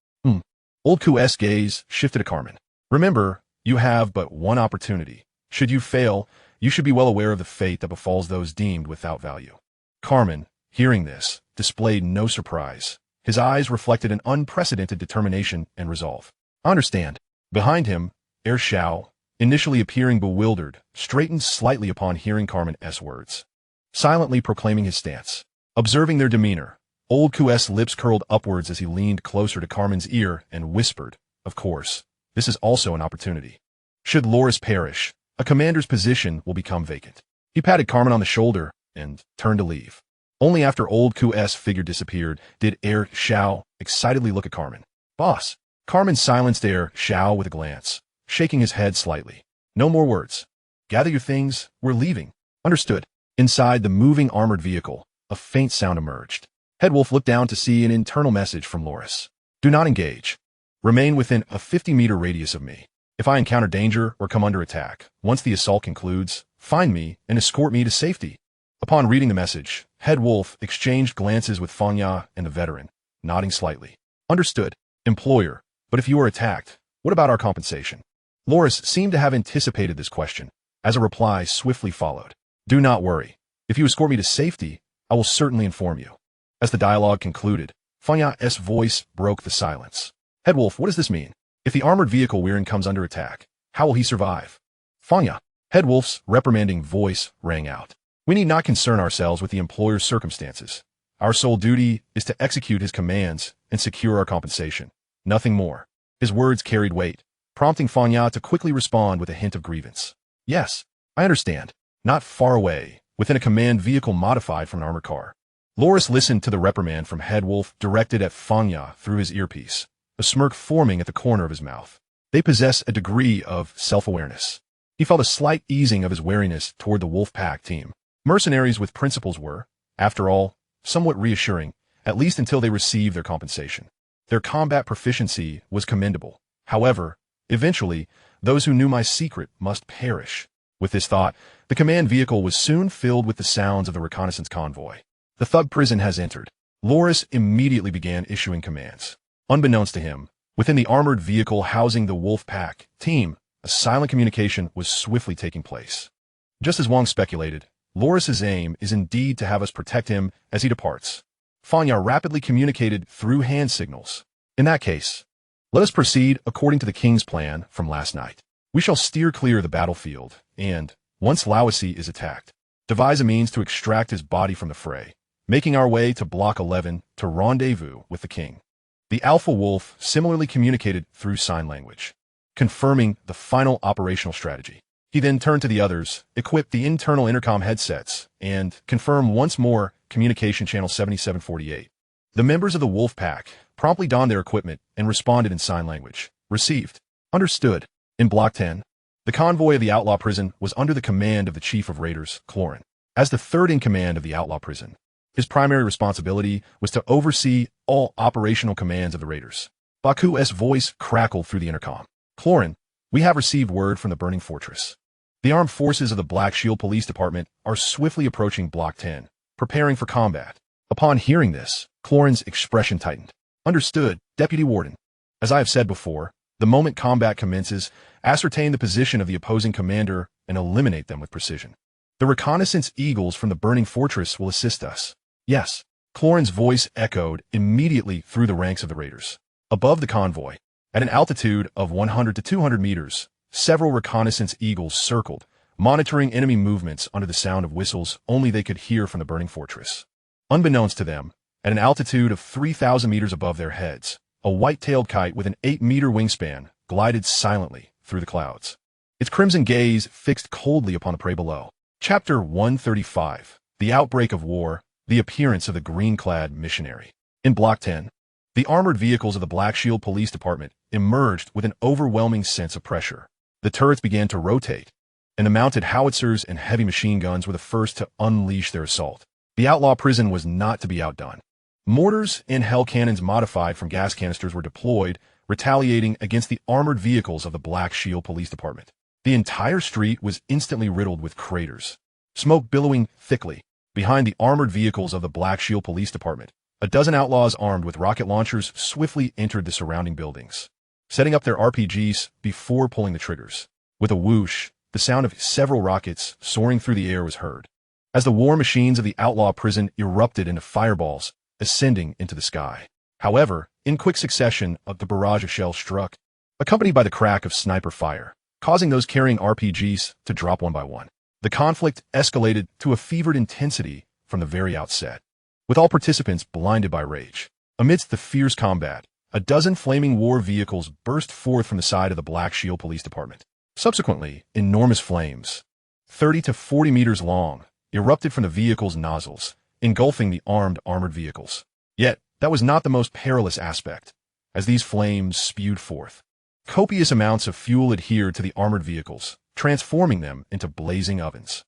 Old Ku's gaze shifted to Carmen. Remember, you have but one opportunity. Should you fail, you should be well aware of the fate that befalls those deemed without value. Carmen, hearing this, displayed no surprise. His eyes reflected an unprecedented determination and resolve. I understand. Behind him, Shao, initially appearing bewildered, straightened slightly upon hearing Carmen's words, silently proclaiming his stance. Observing their demeanor, Old Ku's lips curled upwards as he leaned closer to Carmen's ear and whispered, "Of course, this is also an opportunity. Should Loris perish, a commander's position will become vacant." He patted Carmen on the shoulder and turned to leave. Only after Old Ku's figure disappeared did Shao excitedly look at Carmen. "Boss." Carmen silenced Shao with a glance, shaking his head slightly. "No more words. Gather your things, we're leaving." "Understood." Inside the moving armored vehicle, a faint sound emerged. Headwolf looked down to see an internal message from Loris. "Do not engage. Remain within a 50-meter radius of me. If I encounter danger or come under attack, once the assault concludes, find me and escort me to safety." Upon reading the message, Headwolf exchanged glances with Fanya and the veteran, nodding slightly. "Understood, employer, but if you are attacked, what about our compensation?" Loris seemed to have anticipated this question, as a reply swiftly followed. "Do not worry. If you escort me to safety, I will certainly inform you." As the dialogue concluded, Fanya's voice broke the silence. "Headwolf, what does this mean? If the armored vehicle we're in comes under attack, how will he survive?" "Fanya." Headwolf's reprimanding voice rang out. "We need not concern ourselves with the employer's circumstances. Our sole duty is to execute his commands and secure our compensation. Nothing more." His words carried weight, prompting Fanya to quickly respond with a hint of grievance. "Yes, I understand. Not far away, within a command vehicle modified from an armored car." Loris listened to the reprimand from Headwolf directed at Fanya through his earpiece, a smirk forming at the corner of his mouth. They possess a degree of self-awareness. He felt a slight easing of his wariness toward the wolf pack team. Mercenaries with principles were, after all, somewhat reassuring, at least until they received their compensation. Their combat proficiency was commendable. However, eventually, those who knew my secret must perish. With this thought, the command vehicle was soon filled with the sounds of the reconnaissance convoy. "The thug prison has entered." Loris immediately began issuing commands. Unbeknownst to him, within the armored vehicle housing the wolf pack team, a silent communication was swiftly taking place. Just as Wang speculated, Loris's aim is indeed to have us protect him as he departs. Fanya rapidly communicated through hand signals. "In that case, let us proceed according to the king's plan from last night. We shall steer clear of the battlefield and, once Laosi is attacked, devise a means to extract his body from the fray, making our way to Block 11 to rendezvous with the king." The Alpha Wolf similarly communicated through sign language, confirming the final operational strategy. He then turned to the others, equipped the internal intercom headsets, and confirmed once more communication channel 7748. The members of the wolf pack promptly donned their equipment and responded in sign language. "Received." "Understood." In Block 10, the convoy of the outlaw prison was under the command of the chief of raiders, Clorin. As the third in command of the outlaw prison, his primary responsibility was to oversee all operational commands of the raiders. Baku's voice crackled through the intercom. "Clorin, we have received word from the burning fortress. The armed forces of the Black Shield Police Department are swiftly approaching Block 10, preparing for combat." Upon hearing this, Clorin's expression tightened. "Understood, Deputy Warden. As I have said before, the moment combat commences, ascertain the position of the opposing commander and eliminate them with precision. The reconnaissance eagles from the burning fortress will assist us." "Yes." Clorin's voice echoed immediately through the ranks of the raiders. Above the convoy, at an altitude of 100 to 200 meters, several reconnaissance eagles circled, monitoring enemy movements under the sound of whistles only they could hear from the burning fortress. Unbeknownst to them, At an altitude of 3,000 meters above their heads, a white-tailed kite with an 8-meter wingspan glided silently through the clouds. Its crimson gaze fixed coldly upon the prey below. Chapter 135. The Outbreak of War, the Appearance of the Green-Clad Missionary. In Block 10, the armored vehicles of the Black Shield Police Department emerged with an overwhelming sense of pressure. The turrets began to rotate, and the mounted howitzers and heavy machine guns were the first to unleash their assault. The outlaw prison was not to be outdone. Mortars and hell cannons modified from gas canisters were deployed, retaliating against the armored vehicles of the Black Shield Police Department. The entire street was instantly riddled with craters. Smoke billowing thickly. Behind the armored vehicles of the Black Shield Police Department, a dozen outlaws armed with rocket launchers swiftly entered the surrounding buildings, setting up their RPGs before pulling the triggers. With a whoosh, the sound of several rockets soaring through the air was heard, as the war machines of the outlaw prison erupted into fireballs, ascending into the sky. However, in quick succession, the barrage of shells struck, accompanied by the crack of sniper fire, causing those carrying RPGs to drop one by one. The conflict escalated to a fevered intensity from the very outset, with all participants blinded by rage. Amidst the fierce combat, a dozen flaming war vehicles burst forth from the side of the Black Shield Police Department. Subsequently, enormous flames, 30 to 40 meters long, erupted from the vehicles' nozzles, engulfing the armored vehicles. Yet, that was not the most perilous aspect, as these flames spewed forth. Copious amounts of fuel adhered to the armored vehicles, transforming them into blazing ovens.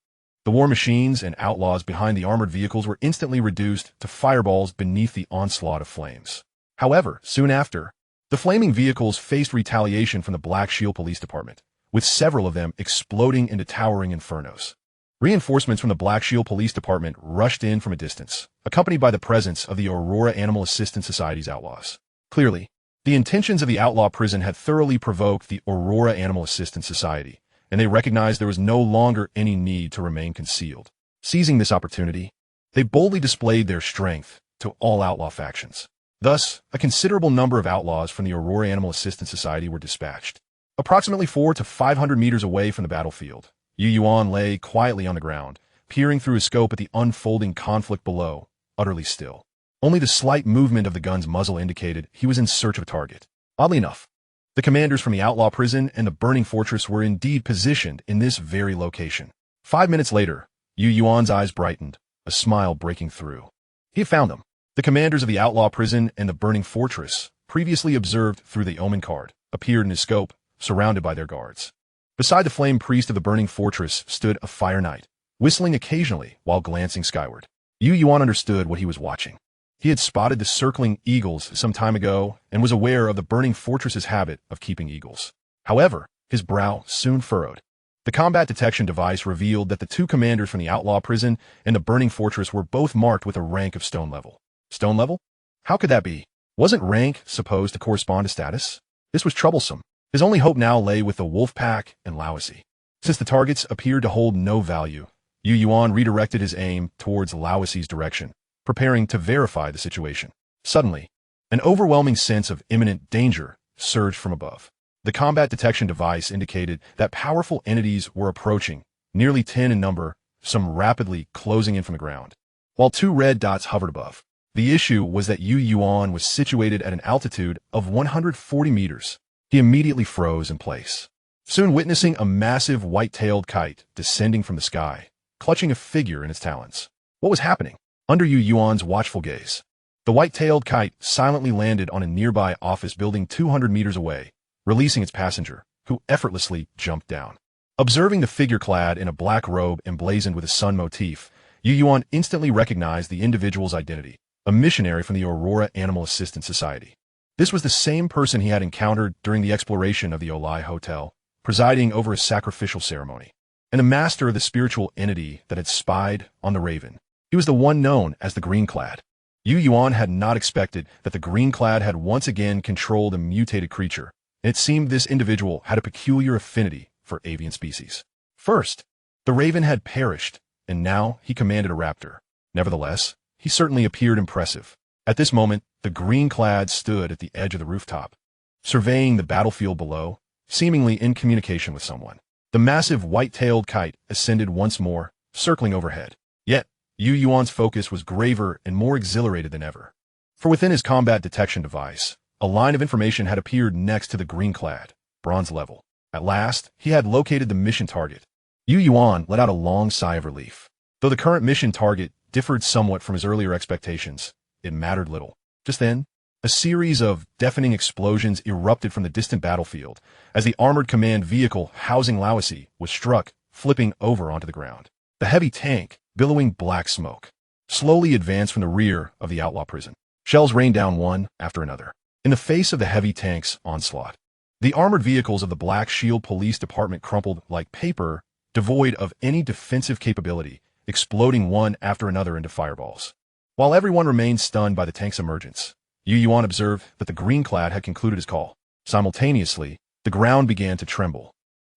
The war machines and outlaws behind the armored vehicles were instantly reduced to fireballs beneath the onslaught of flames. However, soon after, the flaming vehicles faced retaliation from the Black Shield Police Department, with several of them exploding into towering infernos. Reinforcements from the Black Shield Police Department rushed in from a distance, accompanied by the presence of the Aurora Animal Assistance Society's outlaws. Clearly, the intentions of the outlaw prison had thoroughly provoked the Aurora Animal Assistance Society, and they recognized there was no longer any need to remain concealed. Seizing this opportunity, they boldly displayed their strength to all outlaw factions. Thus, a considerable number of outlaws from the Aurora Animal Assistance Society were dispatched. Approximately 400 to 500 meters away from the battlefield, Yuan lay quietly on the ground, peering through his scope at the unfolding conflict below, utterly still. Only the slight movement of the gun's muzzle indicated he was in search of a target. Oddly enough, the commanders from the outlaw prison and the burning fortress were indeed positioned in this very location. 5 minutes later, Yuan's eyes brightened, a smile breaking through. He had found them. The commanders of the outlaw prison and the burning fortress, previously observed through the omen card, appeared in his scope, surrounded by their guards. Beside the flame priest of the burning fortress stood a fire knight, whistling occasionally while glancing skyward. Yuan understood what he was watching. He had spotted the circling eagles some time ago and was aware of the burning fortress's habit of keeping eagles. However, his brow soon furrowed. The combat detection device revealed that the two commanders from the outlaw prison and the burning fortress were both marked with a rank of stone level. Stone level? How could that be? Wasn't rank supposed to correspond to status? This was troublesome. His only hope now lay with the wolf pack and Laoisi. Since the targets appeared to hold no value, Yuan redirected his aim towards Laoisi's direction, preparing to verify the situation. Suddenly, an overwhelming sense of imminent danger surged from above. The combat detection device indicated that powerful entities were approaching, nearly 10 in number, some rapidly closing in from the ground, while 2 red dots hovered above. The issue was that Yuan was situated at an altitude of 140 meters. He immediately froze in place, soon witnessing a massive white-tailed kite descending from the sky, clutching a figure in its talons. What was happening? Under Yuan's watchful gaze, the white-tailed kite silently landed on a nearby office building 200 meters away, releasing its passenger, who effortlessly jumped down. Observing the figure clad in a black robe emblazoned with a sun motif, Yuan instantly recognized the individual's identity, a missionary from the Aurora Animal Assistance Society. This was the same person he had encountered during the exploration of the Olai Hotel, presiding over a sacrificial ceremony, and a master of the spiritual entity that had spied on the Raven. He was the one known as the Green-Clad. Yuan had not expected that the Green-Clad had once again controlled a mutated creature, and it seemed this individual had a peculiar affinity for avian species. First, the Raven had perished, and now he commanded a raptor. Nevertheless, he certainly appeared impressive. At this moment, the Green-Clad stood at the edge of the rooftop, surveying the battlefield below, seemingly in communication with someone. The massive white-tailed kite ascended once more, circling overhead. Yet, Yuan's focus was graver and more exhilarated than ever. For within his combat detection device, a line of information had appeared next to the green-clad, bronze level. At last, he had located the mission target. Yuan let out a long sigh of relief. Though the current mission target differed somewhat from his earlier expectations, it mattered little. Just then, a series of deafening explosions erupted from the distant battlefield as the armored command vehicle housing Laosi was struck, flipping over onto the ground. The heavy tank, billowing black smoke, slowly advanced from the rear of the outlaw prison. Shells rained down one after another. In the face of the heavy tank's onslaught, the armored vehicles of the Black Shield Police Department crumpled like paper, devoid of any defensive capability, exploding one after another into fireballs. While everyone remained stunned by the tank's emergence, Yuan observed that the green-clad had concluded his call. Simultaneously, the ground began to tremble.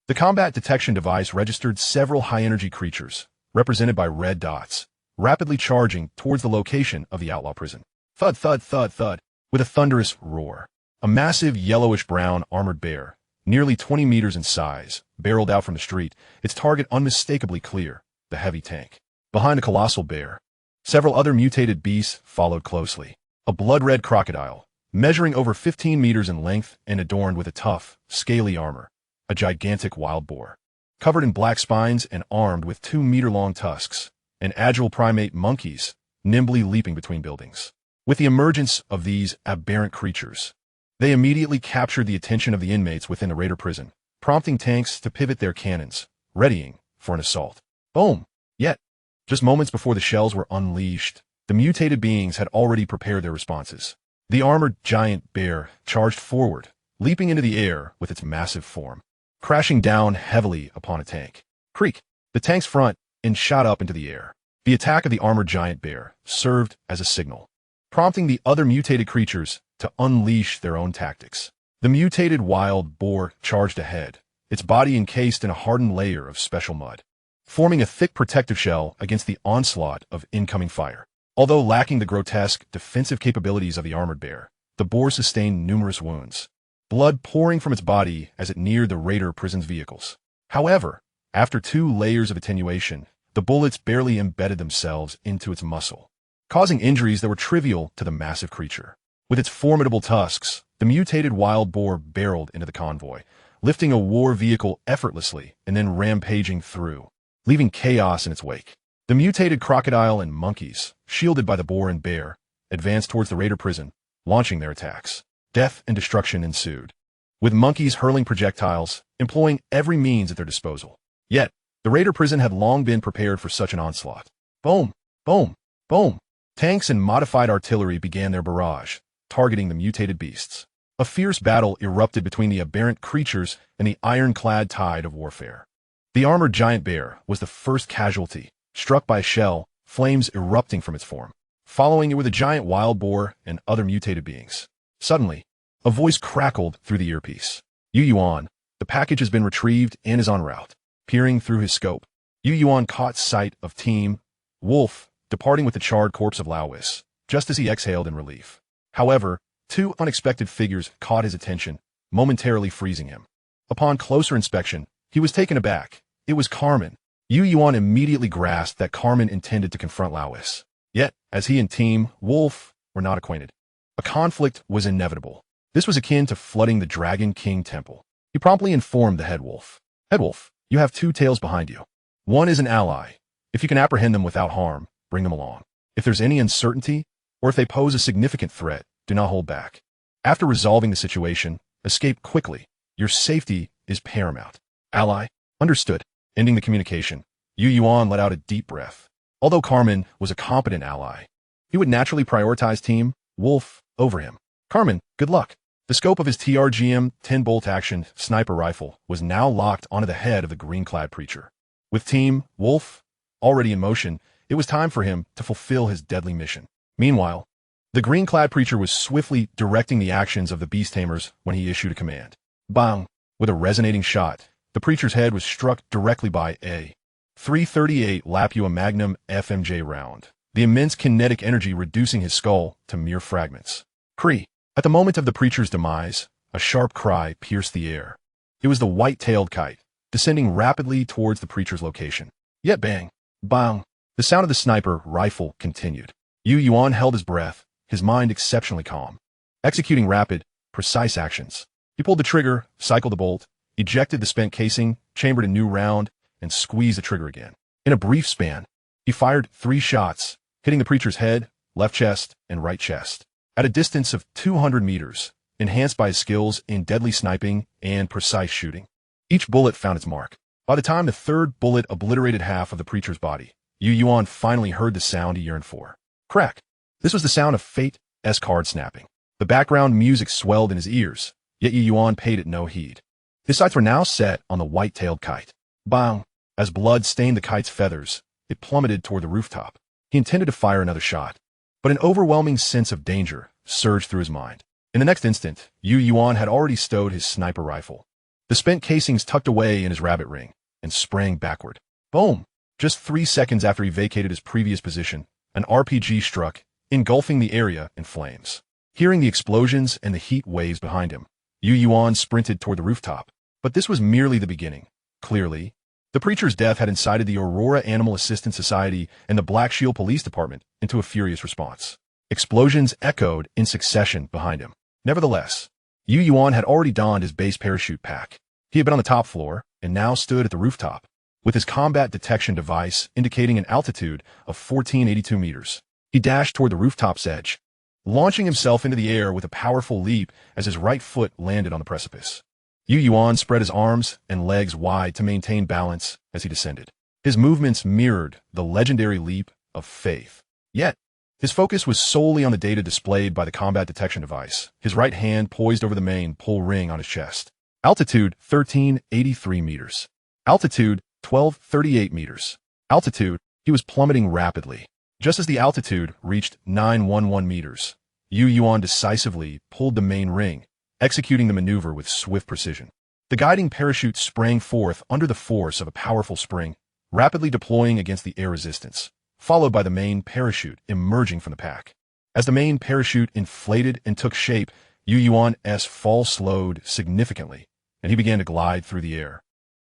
The combat detection device registered several high-energy creatures, represented by red dots, rapidly charging towards the location of the outlaw prison. Thud, thud, thud, thud, with a thunderous roar. A massive yellowish-brown armored bear, nearly 20 meters in size, barreled out from the street, its target unmistakably clear, the heavy tank. Behind the colossal bear, several other mutated beasts followed closely. A blood-red crocodile, measuring over 15 meters in length and adorned with a tough, scaly armor. A gigantic wild boar, covered in black spines and armed with 2-meter-long tusks. And agile primate monkeys, nimbly leaping between buildings. With the emergence of these aberrant creatures, they immediately captured the attention of the inmates within the raider prison, prompting tanks to pivot their cannons, readying for an assault. Boom! Yet, just moments before the shells were unleashed, the mutated beings had already prepared their responses. The armored giant bear charged forward, leaping into the air with its massive form, crashing down heavily upon a tank. Creak! The tank's front and shot up into the air. The attack of the armored giant bear served as a signal, prompting the other mutated creatures to unleash their own tactics. The mutated wild boar charged ahead, its body encased in a hardened layer of special mud, forming a thick protective shell against the onslaught of incoming fire. Although lacking the grotesque defensive capabilities of the armored bear, the boar sustained numerous wounds, blood pouring from its body as it neared the raider prison's vehicles. However, after 2 layers of attenuation, the bullets barely embedded themselves into its muscle, causing injuries that were trivial to the massive creature. With its formidable tusks, the mutated wild boar barreled into the convoy, lifting a war vehicle effortlessly and then rampaging through, leaving chaos in its wake. The mutated crocodile and monkeys, shielded by the boar and bear, advanced towards the raider prison, launching their attacks. Death and destruction ensued, with monkeys hurling projectiles, employing every means at their disposal. Yet, the raider prison had long been prepared for such an onslaught. Boom! Boom! Boom! Tanks and modified artillery began their barrage, targeting the mutated beasts. A fierce battle erupted between the aberrant creatures and the ironclad tide of warfare. The armored giant bear was the first casualty, struck by a shell, flames erupting from its form. Following it were the giant wild boar and other mutated beings. Suddenly, a voice crackled through the earpiece. Yuan, the package has been retrieved and is en route. Peering through his scope, Yuan caught sight of Team Wolf departing with the charred corpse of Laois, just as he exhaled in relief. However, 2 unexpected figures caught his attention, momentarily freezing him. Upon closer inspection, he was taken aback. It was Carmen. Yuan immediately grasped that Carmen intended to confront Laois. Yet, as he and Team Wolf were not acquainted, a conflict was inevitable. This was akin to flooding the Dragon King Temple. He promptly informed the head wolf. Head wolf, you have 2 tails behind you. One is an ally. If you can apprehend them without harm, bring them along. If there's any uncertainty, or if they pose a significant threat, do not hold back. After resolving the situation, escape quickly. Your safety is paramount. Ally, understood. Ending the communication, Yuan let out a deep breath. Although Carmen was a competent ally, he would naturally prioritize Team Wolf over him. Carmen, good luck. The scope of his TRGM 10-bolt action sniper rifle was now locked onto the head of the green-clad preacher. With Team Wolf already in motion, it was time for him to fulfill his deadly mission. Meanwhile, the green-clad preacher was swiftly directing the actions of the beast tamers when he issued a command. Bang! With a resonating shot, the preacher's head was struck directly by a 338 Lapua Magnum FMJ round, the immense kinetic energy reducing his skull to mere fragments. Cree! At the moment of the preacher's demise, a sharp cry pierced the air. It was the white-tailed kite, descending rapidly towards the preacher's location. Yet bang! Bang! The sound of the sniper rifle continued. Yuan held his breath, his mind exceptionally calm. Executing rapid, precise actions. He pulled the trigger, cycled the bolt, ejected the spent casing, chambered a new round, and squeezed the trigger again. In a brief span, he fired 3 shots, hitting the preacher's head, left chest, and right chest. At a distance of 200 meters, enhanced by his skills in deadly sniping and precise shooting. Each bullet found its mark. By the time the 3rd bullet obliterated half of the preacher's body, Yuan finally heard the sound he yearned for. Crack! This was the sound of Fate's card snapping. The background music swelled in his ears, yet Yuan paid it no heed. His sights were now set on the white-tailed kite. Bang! As blood stained the kite's feathers, it plummeted toward the rooftop. He intended to fire another shot, but an overwhelming sense of danger surged through his mind. In the next instant, Yuan had already stowed his sniper rifle. The spent casings tucked away in his rabbit ring, and sprang backward. Boom! Just 3 seconds after he vacated his previous position, an RPG struck, engulfing the area in flames. Hearing the explosions and the heat waves behind him, Yuan sprinted toward the rooftop. But this was merely the beginning. Clearly, the preacher's death had incited the Aurora Animal Assistance Society and the Black Shield Police Department into a furious response. Explosions echoed in succession behind him. Nevertheless, Yuan had already donned his base parachute pack. He had been on the top floor and now stood at the rooftop, with his combat detection device indicating an altitude of 1482 meters. He dashed toward the rooftop's edge, launching himself into the air with a powerful leap as his right foot landed on the precipice. Yuan spread his arms and legs wide to maintain balance as he descended. His movements mirrored the legendary leap of faith. Yet, his focus was solely on the data displayed by the combat detection device, his right hand poised over the main pull ring on his chest. Altitude 1383 meters. Altitude 1238 meters. Altitude, he was plummeting rapidly. Just as the altitude reached 911 meters, Yuan decisively pulled the main ring, executing the maneuver with swift precision. The guiding parachute sprang forth under the force of a powerful spring, rapidly deploying against the air resistance, followed by the main parachute emerging from the pack. As the main parachute inflated and took shape, Yuan's fall slowed significantly, and he began to glide through the air.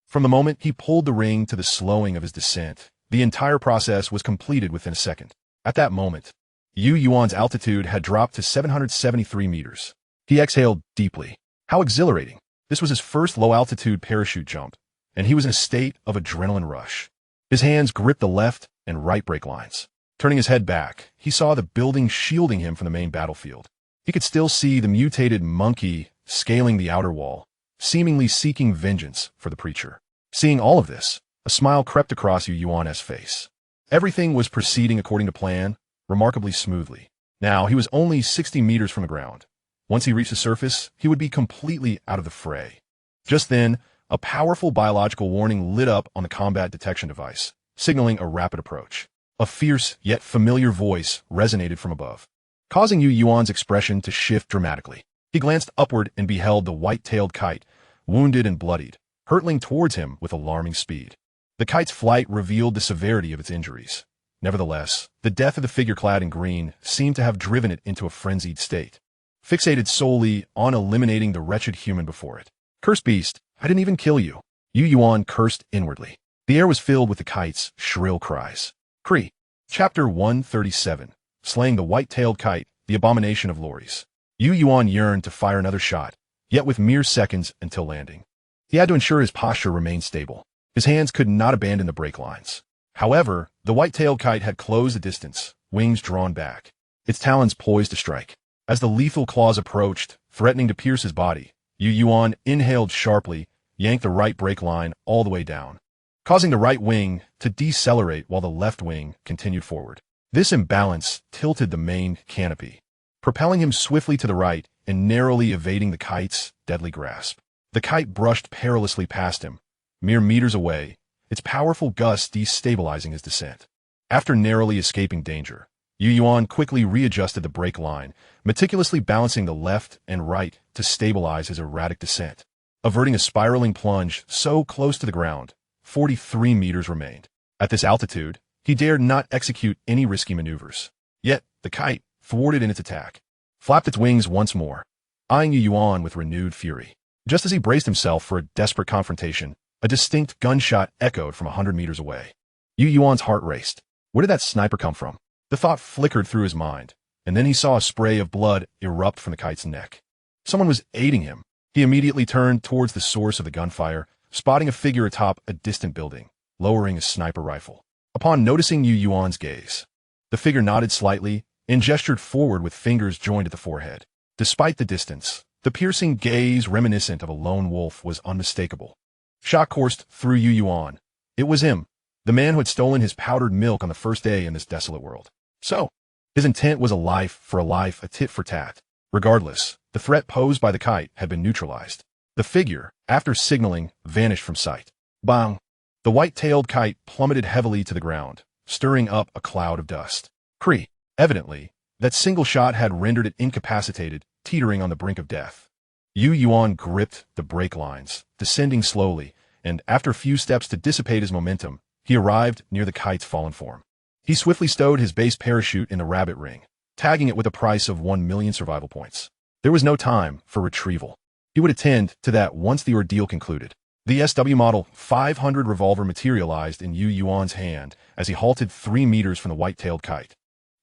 From the moment he pulled the ring to the slowing of his descent, the entire process was completed within a second. At that moment, Yuan's altitude had dropped to 773 meters. He exhaled deeply. How exhilarating! This was his first low-altitude parachute jump, and he was in a state of adrenaline rush. His hands gripped the left and right brake lines. Turning his head back, he saw the building shielding him from the main battlefield. He could still see the mutated monkey scaling the outer wall, seemingly seeking vengeance for the preacher. Seeing all of this, a smile crept across Yuan's face. Everything was proceeding according to plan, remarkably smoothly. Now, he was only 60 meters from the ground. Once he reached the surface, he would be completely out of the fray. Just then, a powerful biological warning lit up on the combat detection device, signaling a rapid approach. A fierce yet familiar voice resonated from above, causing Yuan's expression to shift dramatically. He glanced upward and beheld the white-tailed kite, wounded and bloodied, hurtling towards him with alarming speed. The kite's flight revealed the severity of its injuries. Nevertheless, the death of the figure clad in green seemed to have driven it into a frenzied state, fixated solely on eliminating the wretched human before it. Cursed beast, I didn't even kill you. Yuan cursed inwardly. The air was filled with the kite's shrill cries. Cree. Chapter 137. Slaying the white-tailed kite, the abomination of lorries. Yuan yearned to fire another shot, yet with mere seconds until landing. He had to ensure his posture remained stable. His hands could not abandon the brake lines. However, the white-tailed kite had closed the distance, wings drawn back, its talons poised to strike. As the lethal claws approached, threatening to pierce his body, Yuan inhaled sharply, yanked the right brake line all the way down, causing the right wing to decelerate while the left wing continued forward. This imbalance tilted the main canopy, propelling him swiftly to the right and narrowly evading the kite's deadly grasp. The kite brushed perilously past him, mere meters away, its powerful gusts destabilizing his descent. After narrowly escaping danger, Yuan quickly readjusted the brake line, meticulously balancing the left and right to stabilize his erratic descent. Averting a spiraling plunge so close to the ground, 43 meters remained. At this altitude, he dared not execute any risky maneuvers. Yet, the kite, thwarted in its attack, flapped its wings once more, eyeing Yuan with renewed fury. Just as he braced himself for a desperate confrontation, a distinct gunshot echoed from 100 meters away. Yuan's heart raced. Where did that sniper come from? The thought flickered through his mind, and then he saw a spray of blood erupt from the kite's neck. Someone was aiding him. He immediately turned towards the source of the gunfire, spotting a figure atop a distant building, lowering a sniper rifle. Upon noticing Yuan's gaze, the figure nodded slightly and gestured forward with fingers joined at the forehead. Despite the distance, the piercing gaze reminiscent of a lone wolf was unmistakable. Shock coursed through Yuan. It was him, the man who had stolen his powdered milk on the first day in this desolate world. So, his intent was a life for a life, a tit for tat. Regardless, the threat posed by the kite had been neutralized. The figure, after signaling, vanished from sight. Bang! The white-tailed kite plummeted heavily to the ground, stirring up a cloud of dust. Cree. Evidently, that single shot had rendered it incapacitated, teetering on the brink of death. Yuan gripped the brake lines, descending slowly, and after a few steps to dissipate his momentum, he arrived near the kite's fallen form. He swiftly stowed his base parachute in the rabbit ring, tagging it with a price of 1 million survival points. There was no time for retrieval. He would attend to that once the ordeal concluded. The SW Model 500 revolver materialized in Yuan's hand as he halted 3 meters from the white-tailed kite,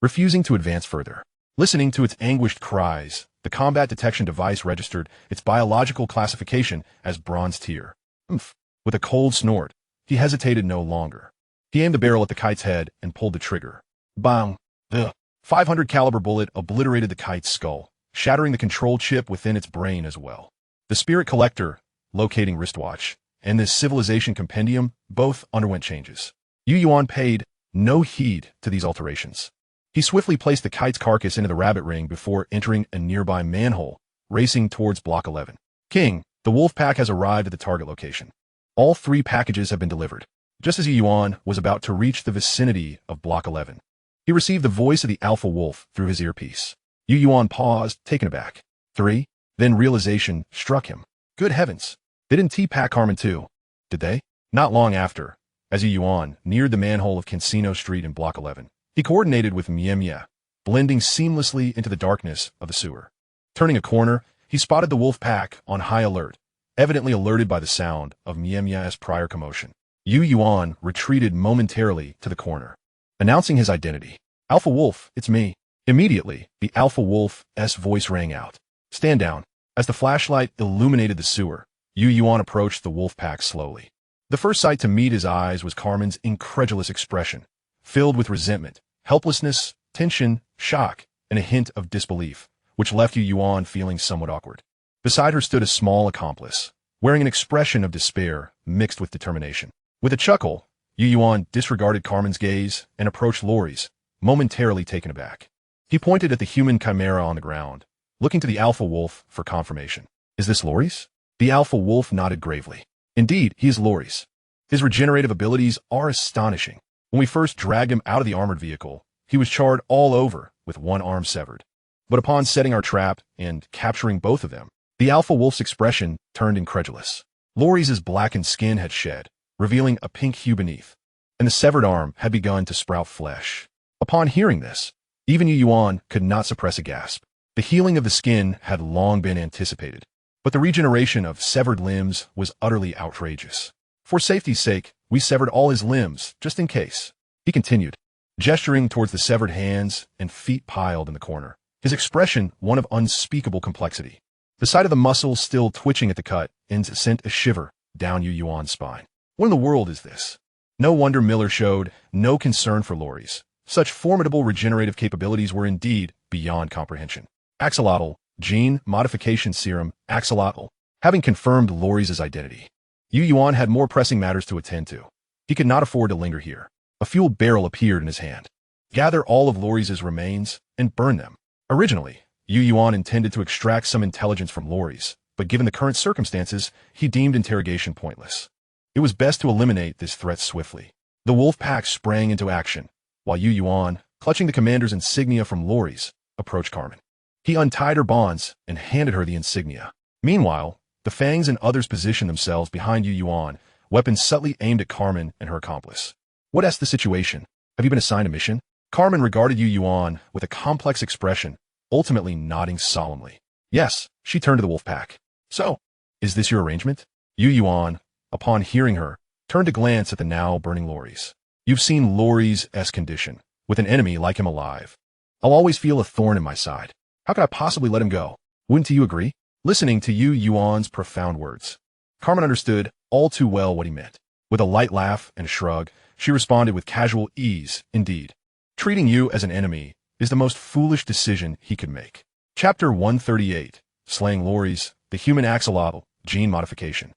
refusing to advance further. Listening to its anguished cries, the combat detection device registered its biological classification as bronze tier. With a cold snort, he hesitated no longer. He aimed the barrel at the kite's head and pulled the trigger. Bang! The 500 caliber bullet obliterated the kite's skull, shattering the control chip within its brain as well. The spirit collector, locating wristwatch, and this civilization compendium both underwent changes. Yuan paid no heed to these alterations. He swiftly placed the kite's carcass into the rabbit ring before entering a nearby manhole, racing towards Block 11. King, the wolf pack has arrived at the target location. All 3 packages have been delivered. Just as Yuan was about to reach the vicinity of Block 11, he received the voice of the alpha wolf through his earpiece. Yuan paused, taken aback. 3. Then realization struck him. Good heavens! They didn't T-pack Carmen too, did they? Not long after, as Yuan neared the manhole of Cancino Street in Block 11, he coordinated with Mia, blending seamlessly into the darkness of the sewer. Turning a corner, he spotted the wolf pack on high alert, evidently alerted by the sound of Mia's prior commotion. Yuan retreated momentarily to the corner, announcing his identity. Alpha Wolf, it's me. Immediately, the Alpha Wolf's voice rang out. Stand down. As the flashlight illuminated the sewer, Yuan approached the wolf pack slowly. The first sight to meet his eyes was Carmen's incredulous expression, filled with resentment, helplessness, tension, shock, and a hint of disbelief, which left Yuan feeling somewhat awkward. Beside her stood a small accomplice, wearing an expression of despair mixed with determination. With a chuckle, Yuan disregarded Carmen's gaze and approached Lori's, momentarily taken aback. He pointed at the human chimera on the ground, looking to the Alpha Wolf for confirmation. Is this Lori's? The Alpha Wolf nodded gravely. Indeed, he is Lori's. His regenerative abilities are astonishing. When we first dragged him out of the armored vehicle, he was charred all over with one arm severed. But upon setting our trap and capturing both of them, the Alpha Wolf's expression turned incredulous. Lori's blackened skin had shed, revealing a pink hue beneath, and the severed arm had begun to sprout flesh. Upon hearing this, even Yuan could not suppress a gasp. The healing of the skin had long been anticipated, but the regeneration of severed limbs was utterly outrageous. For safety's sake, we severed all his limbs, just in case. He continued, gesturing towards the severed hands and feet piled in the corner, his expression one of unspeakable complexity. The sight of the muscles still twitching at the cut sent a shiver down Yuan's spine. What in the world is this? No wonder Miller showed no concern for Lori's. Such formidable regenerative capabilities were indeed beyond comprehension. Axolotl, gene modification serum, axolotl. Having confirmed Lori's identity, Yuan had more pressing matters to attend to. He could not afford to linger here. A fuel barrel appeared in his hand. Gather all of Lori's remains and burn them. Originally, Yuan intended to extract some intelligence from Lori's, but given the current circumstances, he deemed interrogation pointless. It was best to eliminate this threat swiftly. The wolf pack sprang into action, while Yuan, clutching the commander's insignia from Lori's, approached Carmen. He untied her bonds and handed her the insignia. Meanwhile, the Fangs and others positioned themselves behind Yuan, weapons subtly aimed at Carmen and her accomplice. What's the situation? Have you been assigned a mission? Carmen regarded Yuan with a complex expression, ultimately nodding solemnly. Yes, she turned to the wolf pack. So, is this your arrangement? Yuan, upon hearing her, turned to glance at the now burning Lori's. You've seen Laurie's condition, with an enemy like him alive. I'll always feel a thorn in my side. How could I possibly let him go? Wouldn't you agree? Listening to Yuan's profound words, Carmen understood all too well what he meant. With a light laugh and a shrug, she responded with casual ease, indeed. Treating you as an enemy is the most foolish decision he could make. Chapter 138, Slaying Laurie's, the Human Axolotl, Gene Modification.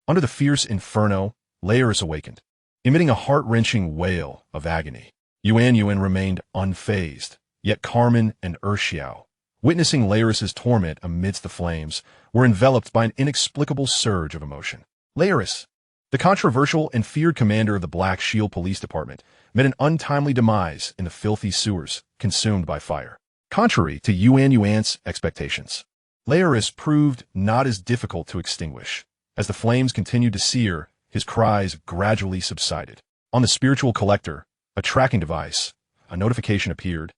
Under the fierce inferno, Laeris awakened, emitting a heart-wrenching wail of agony. Yuan remained unfazed, yet Carmen and Xiao, witnessing Laeris' torment amidst the flames, were enveloped by an inexplicable surge of emotion. Laeris, the controversial and feared commander of the Black Shield Police Department, met an untimely demise in the filthy sewers, consumed by fire. Contrary to Yuan's expectations, Laeris proved not as difficult to extinguish. As the flames continued to sear, his cries gradually subsided. On the spiritual collector, a tracking device, a notification appeared,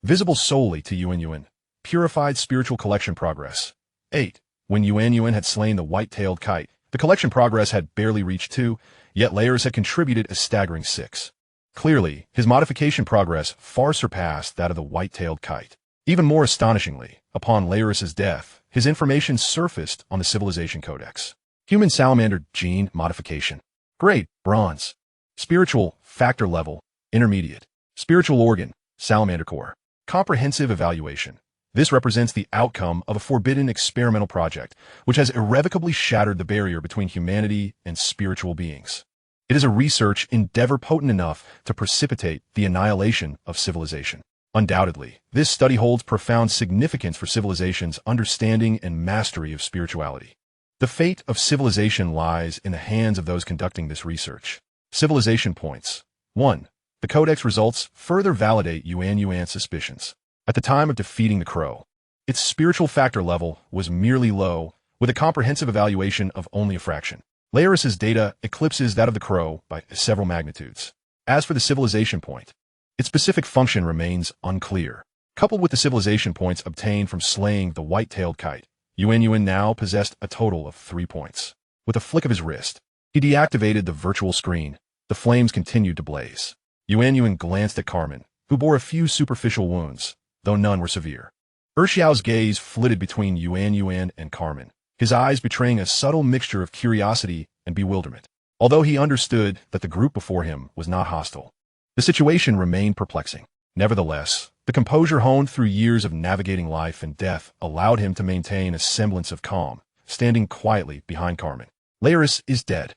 visible solely to Yuan. Purified spiritual collection progress. 8. When Yuan had slain the white-tailed kite, the collection progress had barely reached 2, yet Laeris had contributed a staggering 6. Clearly, his modification progress far surpassed that of the white-tailed kite. Even more astonishingly, upon Laeris' death, his information surfaced on the Civilization Codex. Human Salamander Gene Modification. Grade, Bronze. Spiritual, Factor Level, Intermediate. Spiritual Organ, Salamander Core. Comprehensive Evaluation. This represents the outcome of a forbidden experimental project, which has irrevocably shattered the barrier between humanity and spiritual beings. It is a research endeavor potent enough to precipitate the annihilation of civilization. Undoubtedly, this study holds profound significance for civilization's understanding and mastery of spirituality. The fate of civilization lies in the hands of those conducting this research. Civilization points. 1. The Codex results further validate Yuan's suspicions. At the time of defeating the Crow, its spiritual factor level was merely low, with a comprehensive evaluation of only a fraction. Laeris' data eclipses that of the Crow by several magnitudes. As for the civilization point, its specific function remains unclear. Coupled with the civilization points obtained from slaying the white-tailed kite, Yuan now possessed a total of 3 points. With a flick of his wrist, he deactivated the virtual screen. The flames continued to blaze. Yuan glanced at Carmen, who bore a few superficial wounds, though none were severe. Xiao's gaze flitted between Yuan and Carmen, his eyes betraying a subtle mixture of curiosity and bewilderment. Although he understood that the group before him was not hostile, the situation remained perplexing. Nevertheless, the composure honed through years of navigating life and death allowed him to maintain a semblance of calm, standing quietly behind Carmen. Laeris is dead.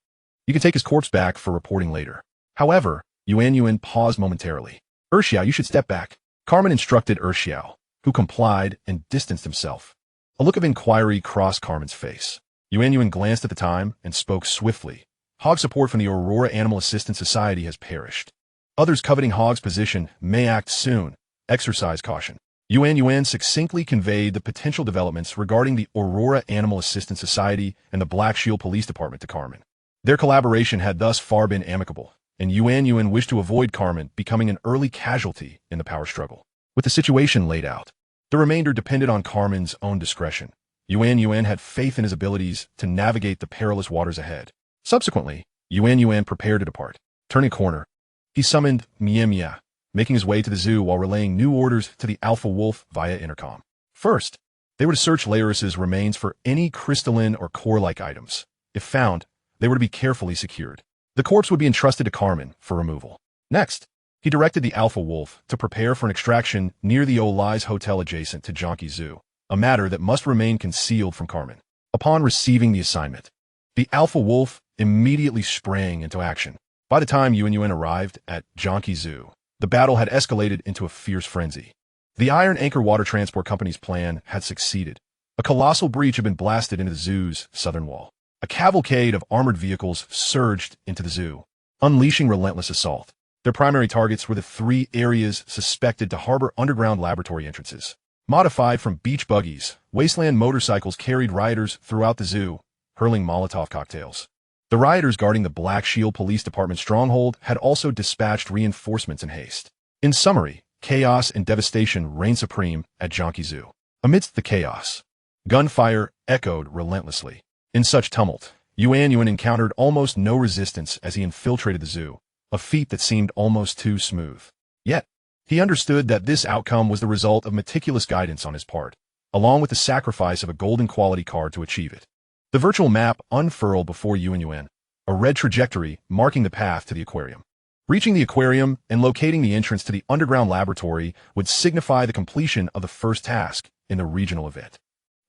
You can take his corpse back for reporting later. However, Yuan paused momentarily. Xiao, you should step back. Carmen instructed Xiao, who complied and distanced himself. A look of inquiry crossed Carmen's face. Yuan glanced at the time and spoke swiftly. Hog support from the Aurora Animal Assistance Society has perished. Others coveting Hog's position may act soon. Exercise caution. Yuan succinctly conveyed the potential developments regarding the Aurora Animal Assistance Society and the Black Shield Police Department to Carmen. Their collaboration had thus far been amicable, and Yuan wished to avoid Carmen becoming an early casualty in the power struggle. With the situation laid out, the remainder depended on Carmen's own discretion. Yuan had faith in his abilities to navigate the perilous waters ahead. Subsequently, Yuan prepared to depart. Turning a corner, he summoned Mia, making his way to the zoo while relaying new orders to the Alpha Wolf via intercom. First, they were to search Laeris' remains for any crystalline or core-like items. If found, they were to be carefully secured. The corpse would be entrusted to Carmen for removal. Next, he directed the Alpha Wolf to prepare for an extraction near the Olai's Hotel adjacent to Jonki Zoo, a matter that must remain concealed from Carmen. Upon receiving the assignment, the Alpha Wolf immediately sprang into action. By the time Yuan arrived at Jonki Zoo, the battle had escalated into a fierce frenzy. The Iron Anchor Water Transport Company's plan had succeeded. A colossal breach had been blasted into the zoo's southern wall. A cavalcade of armored vehicles surged into the zoo, unleashing relentless assault. Their primary targets were the 3 areas suspected to harbor underground laboratory entrances. Modified from beach buggies, Wasteland motorcycles carried rioters throughout the zoo, hurling Molotov cocktails. The rioters guarding the Black Shield Police Department stronghold had also dispatched reinforcements in haste. In summary, chaos and devastation reigned supreme at Jonki Zoo. Amidst the chaos, gunfire echoed relentlessly. In such tumult, Yuan encountered almost no resistance as he infiltrated the zoo, a feat that seemed almost too smooth. Yet, he understood that this outcome was the result of meticulous guidance on his part, along with the sacrifice of a golden quality card to achieve it. The virtual map unfurled before Yuan, a red trajectory marking the path to the aquarium. Reaching the aquarium and locating the entrance to the underground laboratory would signify the completion of the first task in the regional event.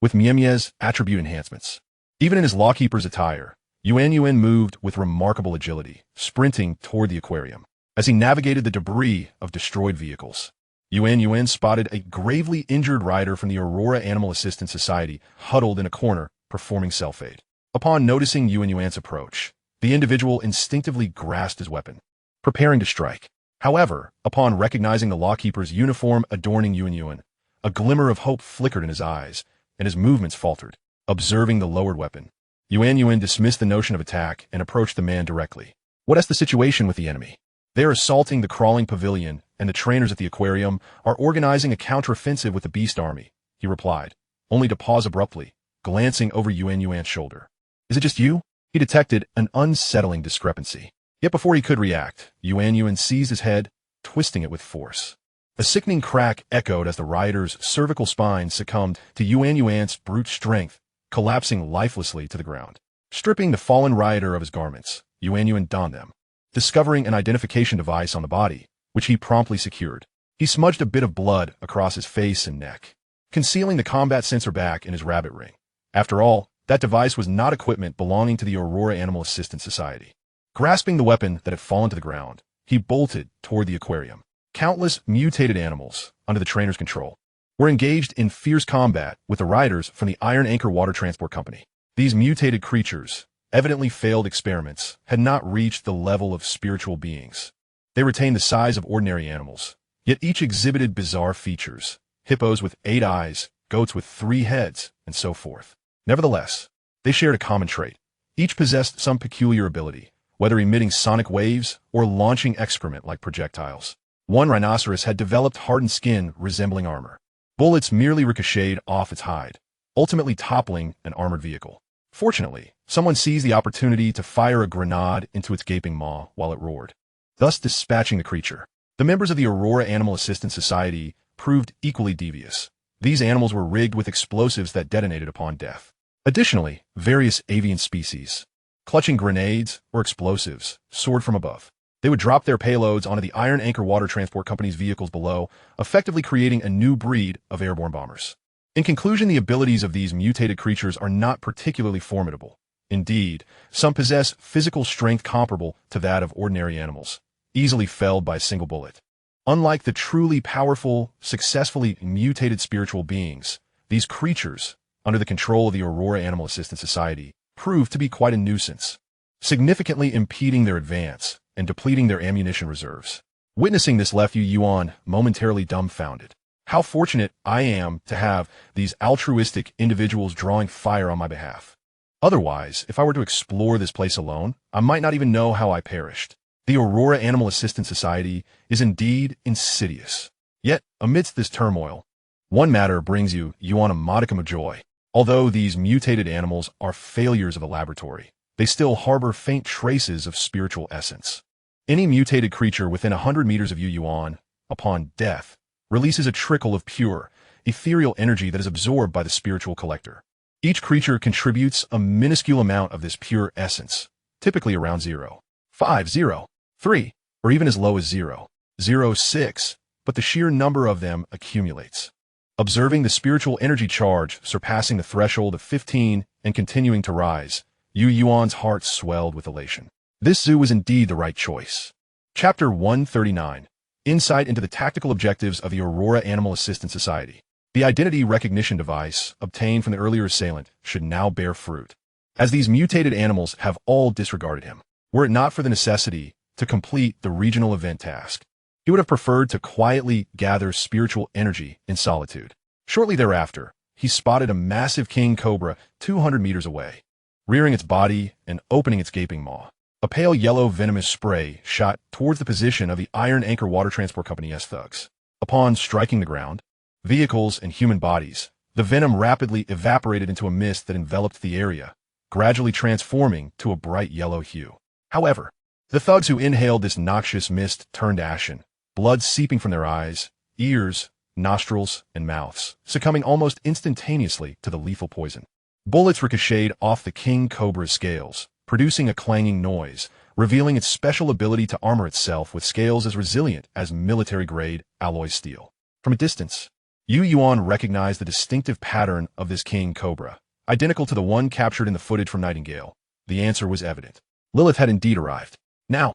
With Miemie's attribute enhancements, even in his lawkeeper's attire, Yuan moved with remarkable agility, sprinting toward the aquarium. As he navigated the debris of destroyed vehicles, Yuan spotted a gravely injured rider from the Aurora Animal Assistance Society huddled in a corner, performing self-aid. Upon noticing Yuan's approach, the individual instinctively grasped his weapon, preparing to strike. However, upon recognizing the lawkeeper's uniform adorning Yuan, a glimmer of hope flickered in his eyes, and his movements faltered. Observing the lowered weapon, Yuan dismissed the notion of attack and approached the man directly. "What is the situation with the enemy? They are assaulting the crawling pavilion, and the trainers at the aquarium are organizing a counteroffensive with the beast army," he replied, only to pause abruptly, glancing over Yuan's shoulder. "Is it just you?" He detected an unsettling discrepancy. Yet before he could react, Yuan seized his head, twisting it with force. A sickening crack echoed as the rider's cervical spine succumbed to Yuan's brute strength, collapsing lifelessly to the ground. Stripping the fallen rider of his garments, Yuan donned them. Discovering an identification device on the body, which he promptly secured, he smudged a bit of blood across his face and neck, concealing the combat sensor back in his rabbit ring. After all, that device was not equipment belonging to the Aurora Animal Assistance Society. Grasping the weapon that had fallen to the ground, he bolted toward the aquarium. Countless mutated animals, under the trainer's control, were engaged in fierce combat with the riders from the Iron Anchor Water Transport Company. These mutated creatures, evidently failed experiments, had not reached the level of spiritual beings. They retained the size of ordinary animals, yet each exhibited bizarre features: hippos with 8 eyes, goats with 3 heads, and so forth. Nevertheless, they shared a common trait. Each possessed some peculiar ability, whether emitting sonic waves or launching excrement like projectiles. One rhinoceros had developed hardened skin resembling armor. Bullets merely ricocheted off its hide, ultimately toppling an armored vehicle. Fortunately, someone seized the opportunity to fire a grenade into its gaping maw while it roared, thus dispatching the creature. The members of the Aurora Animal Assistance Society proved equally devious. These animals were rigged with explosives that detonated upon death. Additionally, various avian species, clutching grenades or explosives, soared from above. They would drop their payloads onto the Iron Anchor Water Transport Company's vehicles below, effectively creating a new breed of airborne bombers. In conclusion, the abilities of these mutated creatures are not particularly formidable. Indeed, some possess physical strength comparable to that of ordinary animals, easily felled by a single bullet. Unlike the truly powerful, successfully mutated spiritual beings, these creatures, under the control of the Aurora Animal Assistance Society, proved to be quite a nuisance, significantly impeding their advance and depleting their ammunition reserves. Witnessing this left Yuan momentarily dumbfounded. How fortunate I am to have these altruistic individuals drawing fire on my behalf. Otherwise, if I were to explore this place alone, I might not even know how I perished. The Aurora Animal Assistance Society is indeed insidious. Yet, amidst this turmoil, one matter brings Yuan a modicum of joy. Although these mutated animals are failures of the laboratory, they still harbor faint traces of spiritual essence. Any mutated creature within 100 meters of Yuan, upon death, releases a trickle of pure, ethereal energy that is absorbed by the spiritual collector. Each creature contributes a minuscule amount of this pure essence, typically around 0.5, 0.3, or even as low as 0.06, but the sheer number of them accumulates. Observing the spiritual energy charge surpassing the threshold of 15 and continuing to rise, Yuan's heart swelled with elation. This zoo was indeed the right choice. Chapter 139. Insight into the tactical objectives of the Aurora Animal Assistance Society. The identity recognition device obtained from the earlier assailant should now bear fruit, as these mutated animals have all disregarded him. Were it not for the necessity to complete the regional event task, he would have preferred to quietly gather spiritual energy in solitude. Shortly thereafter, he spotted a massive king cobra 200 meters away, rearing its body and opening its gaping maw. A pale yellow venomous spray shot towards the position of the Iron Anchor Water Transport Company's thugs. Upon striking the ground, vehicles and human bodies, the venom rapidly evaporated into a mist that enveloped the area, gradually transforming to a bright yellow hue. However, The thugs who inhaled this noxious mist turned ashen, blood seeping from their eyes, ears, nostrils, and mouths, succumbing almost instantaneously to the lethal poison. Bullets ricocheted off the king cobra's scales, producing a clanging noise, revealing its special ability to armor itself with scales as resilient as military-grade alloy steel. From a distance, Yuan recognized the distinctive pattern of this king cobra, identical to the one captured in the footage from Nightingale. The answer was evident. Lilith had indeed arrived. Now,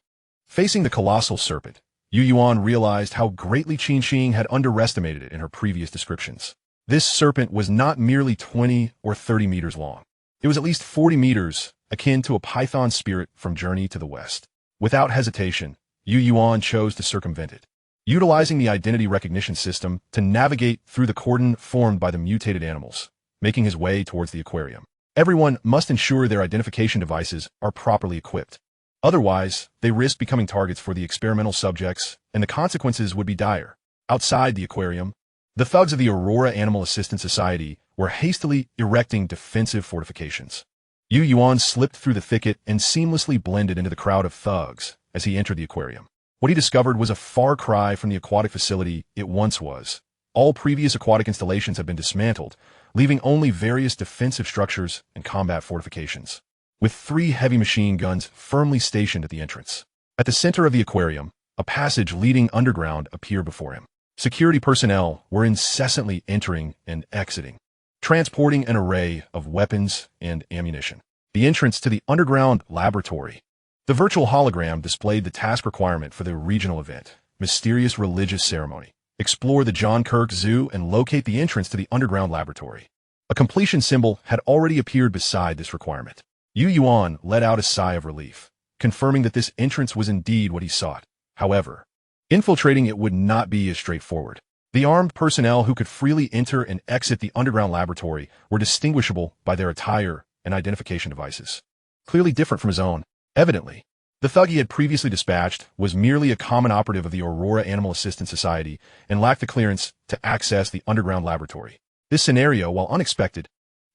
facing the colossal serpent, Yuan realized how greatly Qinxing had underestimated it in her previous descriptions. This serpent was not merely 20 or 30 meters long. It was at least 40 meters, akin to a python spirit from Journey to the West. Without hesitation, Yuan chose to circumvent it, utilizing the identity recognition system to navigate through the cordon formed by the mutated animals, making his way towards the aquarium. Everyone must ensure their identification devices are properly equipped. Otherwise, they risk becoming targets for the experimental subjects, and the consequences would be dire. Outside the aquarium, the thugs of the Aurora Animal Assistance Society were hastily erecting defensive fortifications. Yuan slipped through the thicket and seamlessly blended into the crowd of thugs as he entered the aquarium. What he discovered was a far cry from the aquatic facility it once was. All previous aquatic installations had been dismantled, leaving only various defensive structures and combat fortifications, with 3 heavy machine guns firmly stationed at the entrance. At the center of the aquarium, a passage leading underground appeared before him. Security personnel were incessantly entering and exiting, transporting an array of weapons and ammunition. The entrance to the underground laboratory. The virtual hologram displayed the task requirement for the regional event, Mysterious Religious Ceremony. Explore the John Kirk Zoo and locate the entrance to the underground laboratory. A completion symbol had already appeared beside this requirement. Yuan let out a sigh of relief, confirming that this entrance was indeed what he sought. However, infiltrating it would not be as straightforward. The armed personnel who could freely enter and exit the underground laboratory were distinguishable by their attire and identification devices, clearly different from his own. Evidently, the thug he had previously dispatched was merely a common operative of the Aurora Animal Assistance Society and lacked the clearance to access the underground laboratory. This scenario, while unexpected,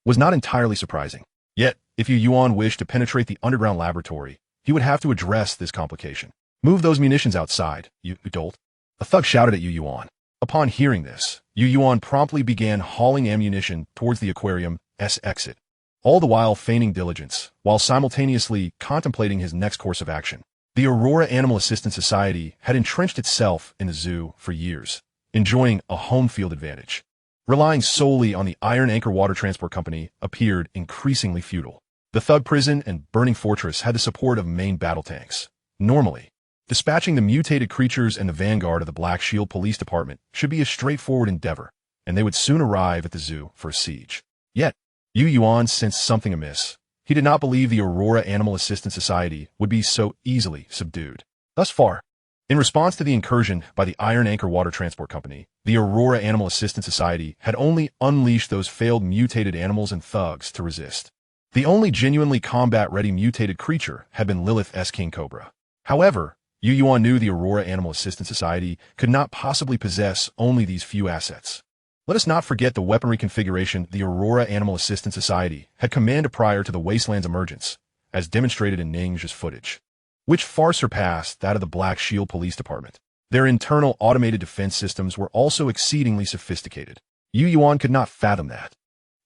was not entirely surprising. Yet, if Yuan wished to penetrate the underground laboratory, he would have to address this complication. Move those munitions outside, you dolt. A thug shouted at Yuan. Upon hearing this, Yuan promptly began hauling ammunition towards the aquarium's exit, all the while feigning diligence, while simultaneously contemplating his next course of action. The Aurora Animal Assistance Society had entrenched itself in the zoo for years, enjoying a home field advantage. Relying solely on the Iron Anchor Water Transport Company appeared increasingly futile. The thug prison and burning fortress had the support of main battle tanks. Normally, dispatching the mutated creatures and the vanguard of the Black Shield Police Department should be a straightforward endeavor, and they would soon arrive at the zoo for a siege. Yet, Yuan sensed something amiss. He did not believe the Aurora Animal Assistance Society would be so easily subdued. Thus far, in response to the incursion by the Iron Anchor Water Transport Company, the Aurora Animal Assistance Society had only unleashed those failed mutated animals and thugs to resist. The only genuinely combat-ready mutated creature had been Lilith's King Cobra. However, Yuan knew the Aurora Animal Assistance Society could not possibly possess only these few assets. Let us not forget the weaponry configuration the Aurora Animal Assistance Society had commanded prior to the Wasteland's emergence, as demonstrated in Ning's footage, which far surpassed that of the Black Shield Police Department. Their internal automated defense systems were also exceedingly sophisticated. Yuan could not fathom that.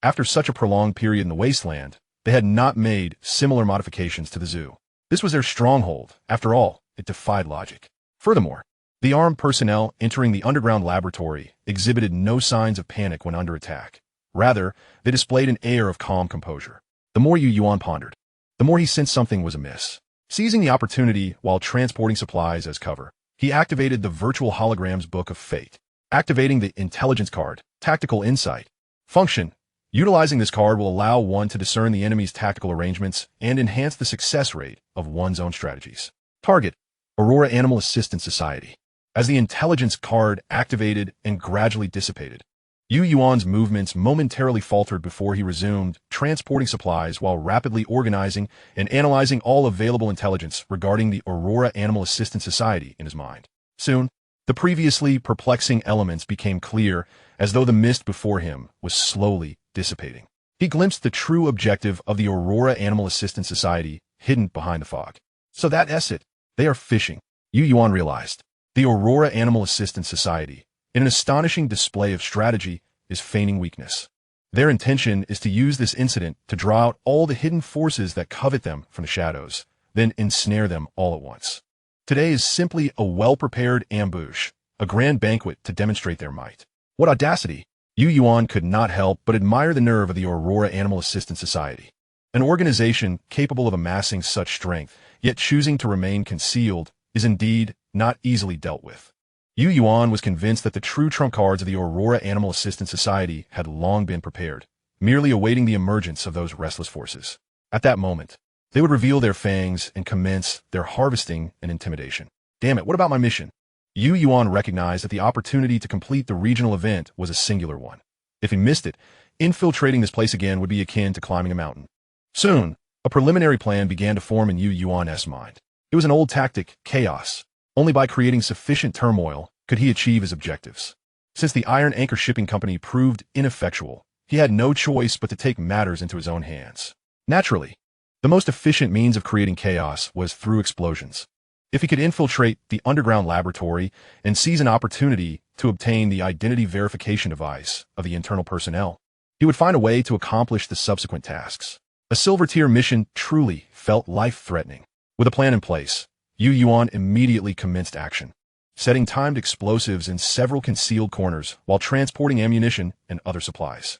After such a prolonged period in the Wasteland, they had not made similar modifications to the zoo. This was their stronghold. After all, it defied logic. Furthermore, the armed personnel entering the underground laboratory exhibited no signs of panic when under attack. Rather, they displayed an air of calm composure. The more Yuan pondered, the more he sensed something was amiss. Seizing the opportunity while transporting supplies as cover, he activated the virtual hologram's Book of Fate, activating the Indulgence Card, Tactical Insight function. Utilizing this card will allow one to discern the enemy's tactical arrangements and enhance the success rate of one's own strategies. Target: Aurora Animal Assistance Society. As the Intelligence Card activated and gradually dissipated, Yuan's movements momentarily faltered before he resumed transporting supplies while rapidly organizing and analyzing all available intelligence regarding the Aurora Animal Assistance Society in his mind. Soon, the previously perplexing elements became clear, as though the mist before him was slowly dissipating. He glimpsed the true objective of the Aurora Animal Assistance Society hidden behind the fog. So that's it. They are fishing. Yuan realized. The Aurora Animal Assistance Society, in an astonishing display of strategy, is feigning weakness. Their intention is to use this incident to draw out all the hidden forces that covet them from the shadows, then ensnare them all at once. Today is simply a well-prepared ambush, a grand banquet to demonstrate their might. What audacity! Yuan could not help but admire the nerve of the Aurora Animal Assistance Society. An organization capable of amassing such strength, yet choosing to remain concealed, is indeed not easily dealt with. Yuan was convinced that the true trump cards of the Aurora Animal Assistance Society had long been prepared, merely awaiting the emergence of those restless forces. At that moment, they would reveal their fangs and commence their harvesting and intimidation. Damn it, what about my mission? Yuan recognized that the opportunity to complete the regional event was a singular one. If he missed it, infiltrating this place again would be akin to climbing a mountain. Soon, a preliminary plan began to form in Yuan's mind. It was an old tactic, chaos. Only by creating sufficient turmoil could he achieve his objectives. Since the Iron Anchor Shipping Company proved ineffectual, he had no choice but to take matters into his own hands. Naturally, the most efficient means of creating chaos was through explosions. If he could infiltrate the underground laboratory and seize an opportunity to obtain the identity verification device of the internal personnel, he would find a way to accomplish the subsequent tasks. A silver-tier mission truly felt life-threatening. With a plan in place, Yuan immediately commenced action, setting timed explosives in several concealed corners while transporting ammunition and other supplies.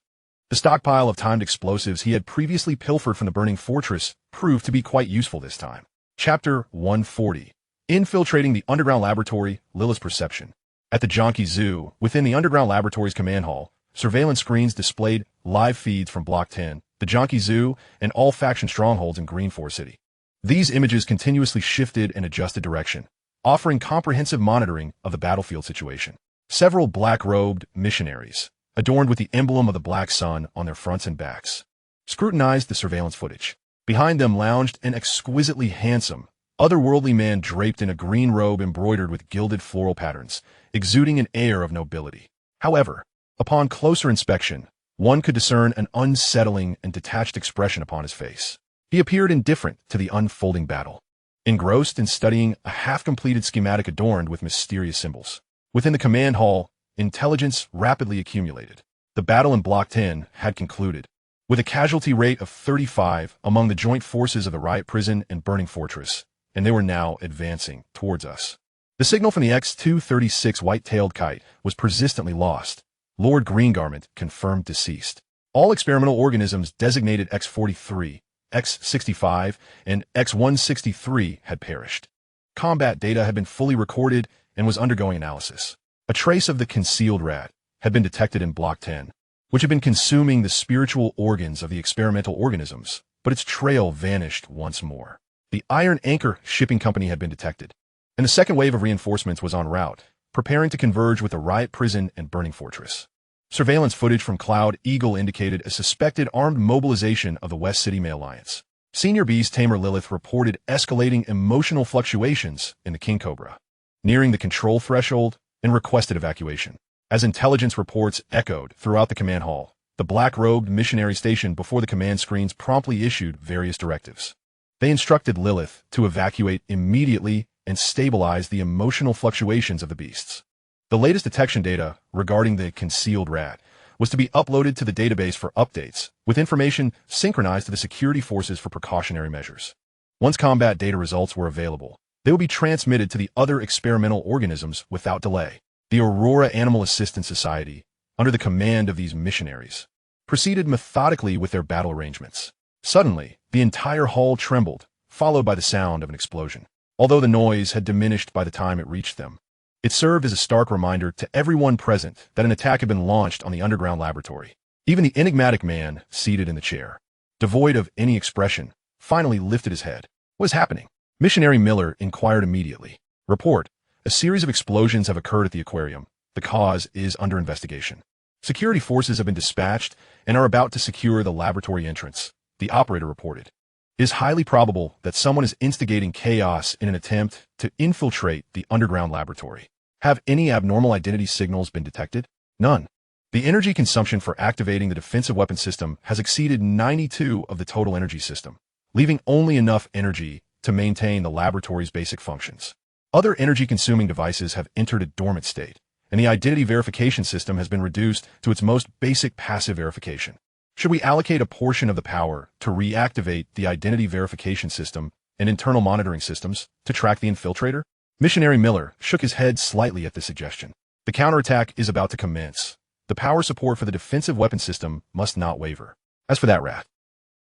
The stockpile of timed explosives he had previously pilfered from the burning fortress proved to be quite useful this time. Chapter 140. Infiltrating the Underground Laboratory, Lilith's Perception. At the Jonki Zoo, within the Underground Laboratory's command hall, surveillance screens displayed live feeds from Block 10, the Jonki Zoo, and all faction strongholds in Green Forest City. These images continuously shifted and adjusted direction, offering comprehensive monitoring of the battlefield situation. Several black-robed missionaries, adorned with the emblem of the Black Sun on their fronts and backs, scrutinized the surveillance footage. Behind them lounged an exquisitely handsome, otherworldly man draped in a green robe embroidered with gilded floral patterns, exuding an air of nobility. However, upon closer inspection, one could discern an unsettling and detached expression upon his face. He appeared indifferent to the unfolding battle, engrossed in studying a half-completed schematic adorned with mysterious symbols. Within the command hall, intelligence rapidly accumulated. The battle in Block 10 had concluded, with a casualty rate of 35 among the joint forces of the Riot Prison and Burning Fortress, and they were now advancing towards us. The signal from the X-236 white-tailed kite was persistently lost. Lord Greengarment confirmed deceased. All experimental organisms designated X-43, X-65, and X-163 had perished. Combat data had been fully recorded and was undergoing analysis. A trace of the concealed rat had been detected in Block 10, which had been consuming the spiritual organs of the experimental organisms, but its trail vanished once more. The Iron Anchor Shipping Company had been detected, and the second wave of reinforcements was en route, preparing to converge with the Riot Prison and Burning Fortress. Surveillance footage from Cloud Eagle indicated a suspected armed mobilization of the West City May Alliance. Senior Beast Tamer Lilith reported escalating emotional fluctuations in the King Cobra, nearing the control threshold, and requested evacuation. As intelligence reports echoed throughout the command hall, the black-robed missionary stationed before the command screens promptly issued various directives. They instructed Lilith to evacuate immediately and stabilize the emotional fluctuations of the beasts. The latest detection data regarding the concealed rat was to be uploaded to the database for updates, with information synchronized to the security forces for precautionary measures. Once combat data results were available, they would be transmitted to the other experimental organisms without delay. The Aurora Animal Assistance Society, under the command of these missionaries, proceeded methodically with their battle arrangements. Suddenly, the entire hall trembled, followed by the sound of an explosion. Although the noise had diminished by the time it reached them, it served as a stark reminder to everyone present that an attack had been launched on the underground laboratory. Even the enigmatic man, seated in the chair, devoid of any expression, finally lifted his head. What is happening? Missionary Miller inquired immediately. Report: a series of explosions have occurred at the aquarium. The cause is under investigation. Security forces have been dispatched and are about to secure the laboratory entrance, the operator reported. It is highly probable that someone is instigating chaos in an attempt to infiltrate the underground laboratory. Have any abnormal identity signals been detected? None. The energy consumption for activating the defensive weapon system has exceeded 92 of the total energy system, leaving only enough energy to maintain the laboratory's basic functions. Other energy-consuming devices have entered a dormant state, and the identity verification system has been reduced to its most basic passive verification. Should we allocate a portion of the power to reactivate the identity verification system and internal monitoring systems to track the infiltrator? Missionary Miller shook his head slightly at this suggestion. The counterattack is about to commence. The power support for the defensive weapon system must not waver. As for that rat,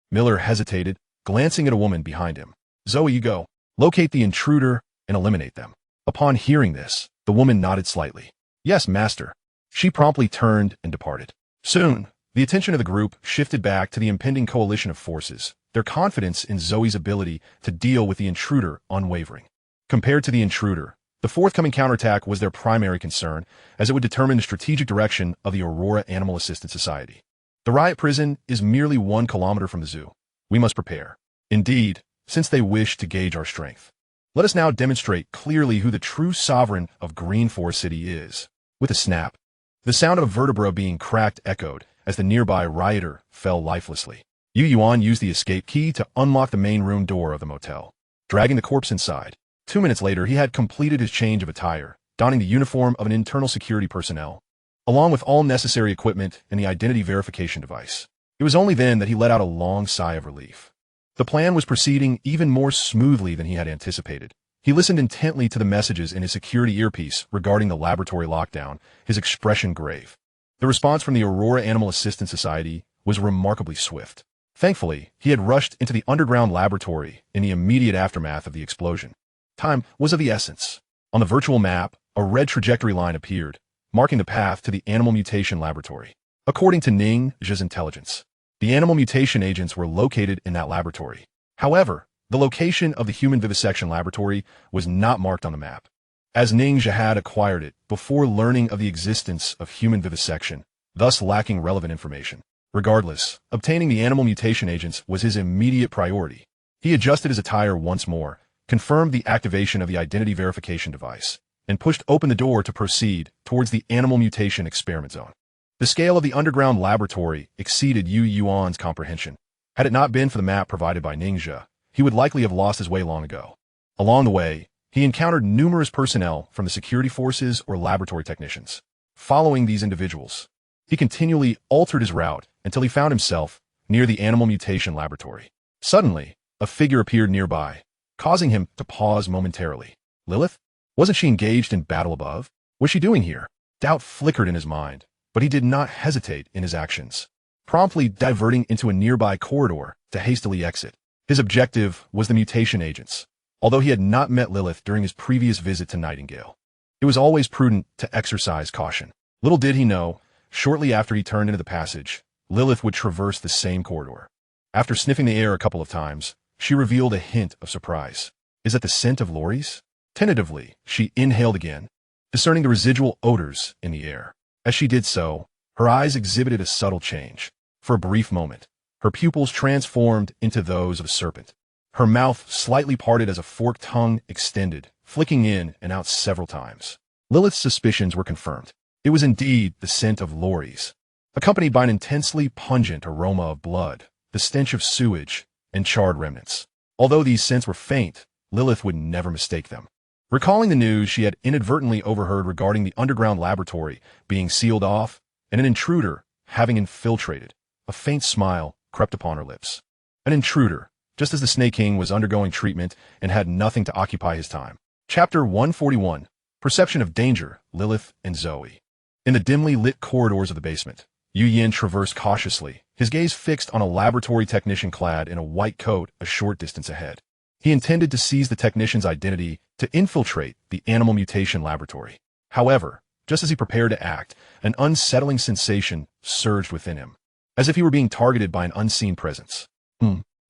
Miller hesitated, glancing at a woman behind him. Zoe, you go. Locate the intruder and eliminate them. Upon hearing this, the woman nodded slightly. Yes, master. She promptly turned and departed. Soon, the attention of the group shifted back to the impending coalition of forces, their confidence in Zoe's ability to deal with the intruder unwavering. Compared to the intruder, the forthcoming counterattack was their primary concern, as it would determine the strategic direction of the Aurora Animal Assistance Society. The riot prison is merely 1 kilometer from the zoo. We must prepare. Indeed, since they wish to gauge our strength. Let us now demonstrate clearly who the true sovereign of Green Forest City is. With a snap, the sound of a vertebra being cracked echoed as the nearby rioter fell lifelessly. Yuan used the escape key to unlock the main room door of the motel, dragging the corpse inside. 2 minutes later, he had completed his change of attire, donning the uniform of an internal security personnel, along with all necessary equipment and the identity verification device. It was only then that he let out a long sigh of relief. The plan was proceeding even more smoothly than he had anticipated. He listened intently to the messages in his security earpiece regarding the laboratory lockdown, his expression grave. The response from the Aurora Animal Assistance Society was remarkably swift. Thankfully, he had rushed into the underground laboratory in the immediate aftermath of the explosion. Time was of the essence. On the virtual map, a red trajectory line appeared, marking the path to the Animal Mutation Laboratory. According to Ning's intelligence, the animal mutation agents were located in that laboratory. However, the location of the Human Vivisection Laboratory was not marked on the map, as Ningxia had acquired it before learning of the existence of human vivisection, thus lacking relevant information. Regardless, obtaining the animal mutation agents was his immediate priority. He adjusted his attire once more, confirmed the activation of the identity verification device, and pushed open the door to proceed towards the animal mutation experiment zone. The scale of the underground laboratory exceeded Yuan's comprehension. Had it not been for the map provided by Ningxia, he would likely have lost his way long ago. Along the way, he encountered numerous personnel from the security forces or laboratory technicians. Following these individuals, he continually altered his route until he found himself near the animal mutation laboratory. Suddenly, a figure appeared nearby, causing him to pause momentarily. Lilith? Wasn't she engaged in battle above? What was she doing here? Doubt flickered in his mind, but he did not hesitate in his actions, promptly diverting into a nearby corridor to hastily exit. His objective was the mutation agents, although he had not met Lilith during his previous visit to Nightingale. It was always prudent to exercise caution. Little did he know, shortly after he turned into the passage, Lilith would traverse the same corridor. After sniffing the air a couple of times, she revealed a hint of surprise. Is that the scent of lorries? Tentatively, she inhaled again, discerning the residual odors in the air. As she did so, her eyes exhibited a subtle change. For a brief moment, her pupils transformed into those of a serpent. Her mouth slightly parted as a forked tongue extended, flicking in and out several times. Lilith's suspicions were confirmed. It was indeed the scent of lorries, accompanied by an intensely pungent aroma of blood, the stench of sewage, and charred remnants. Although these scents were faint, Lilith would never mistake them. Recalling the news she had inadvertently overheard regarding the underground laboratory being sealed off and an intruder having infiltrated, a faint smile crept upon her lips. An intruder, just as the Snake King was undergoing treatment and had nothing to occupy his time. Chapter 141, Perception of Danger, Lilith and Zoe. In the dimly lit corridors of the basement, Yuan traversed cautiously, his gaze fixed on a laboratory technician clad in a white coat a short distance ahead. He intended to seize the technician's identity to infiltrate the animal mutation laboratory. However, just as he prepared to act, an unsettling sensation surged within him, as if he were being targeted by an unseen presence.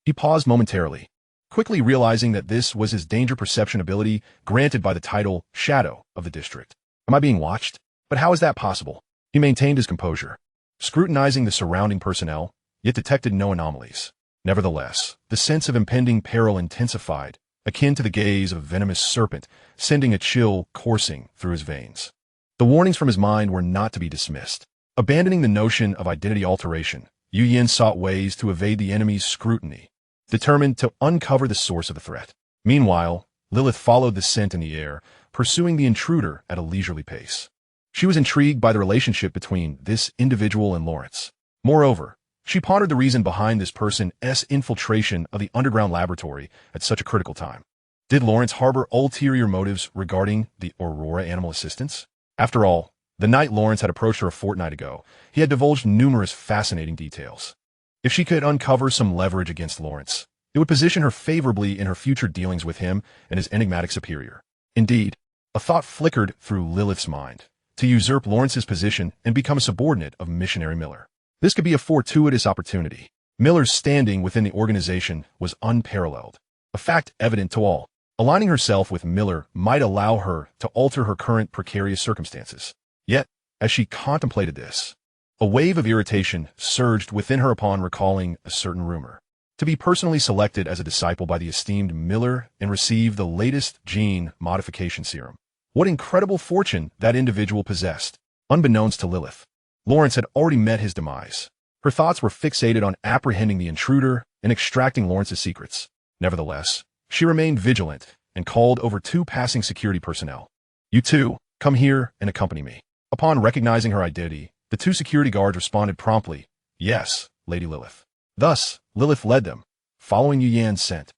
He paused momentarily, quickly realizing that this was his danger perception ability granted by the title Shadow of the District. Am I being watched? But how is that possible? He maintained his composure, scrutinizing the surrounding personnel, yet detected no anomalies. Nevertheless, the sense of impending peril intensified, akin to the gaze of a venomous serpent, sending a chill coursing through his veins. The warnings from his mind were not to be dismissed. Abandoning the notion of identity alteration, Yuan sought ways to evade the enemy's scrutiny, determined to uncover the source of the threat. Meanwhile, Lilith followed the scent in the air, pursuing the intruder at a leisurely pace. She was intrigued by the relationship between this individual and Lawrence. Moreover, she pondered the reason behind this person's infiltration of the underground laboratory at such a critical time. Did Lawrence harbor ulterior motives regarding the Aurora Animal Assistance? After all, the night Lawrence had approached her a fortnight ago, he had divulged numerous fascinating details. If she could uncover some leverage against Lawrence, it would position her favorably in her future dealings with him and his enigmatic superior. Indeed, a thought flickered through Lilith's mind, to usurp Lawrence's position and become a subordinate of Missionary Miller. This could be a fortuitous opportunity. Miller's standing within the organization was unparalleled, a fact evident to all. Aligning herself with Miller might allow her to alter her current precarious circumstances. Yet, as she contemplated this, a wave of irritation surged within her upon recalling a certain rumor. To be personally selected as a disciple by the esteemed Miller and receive the latest gene modification serum. What incredible fortune that individual possessed. Unbeknownst to Lilith, Lawrence had already met his demise. Her thoughts were fixated on apprehending the intruder and extracting Lawrence's secrets. Nevertheless, she remained vigilant and called over 2 passing security personnel. "You two, come here and accompany me." Upon recognizing her identity, the 2 security guards responded promptly, "Yes, Lady Lilith." Thus, Lilith led them, following Yuan's scent,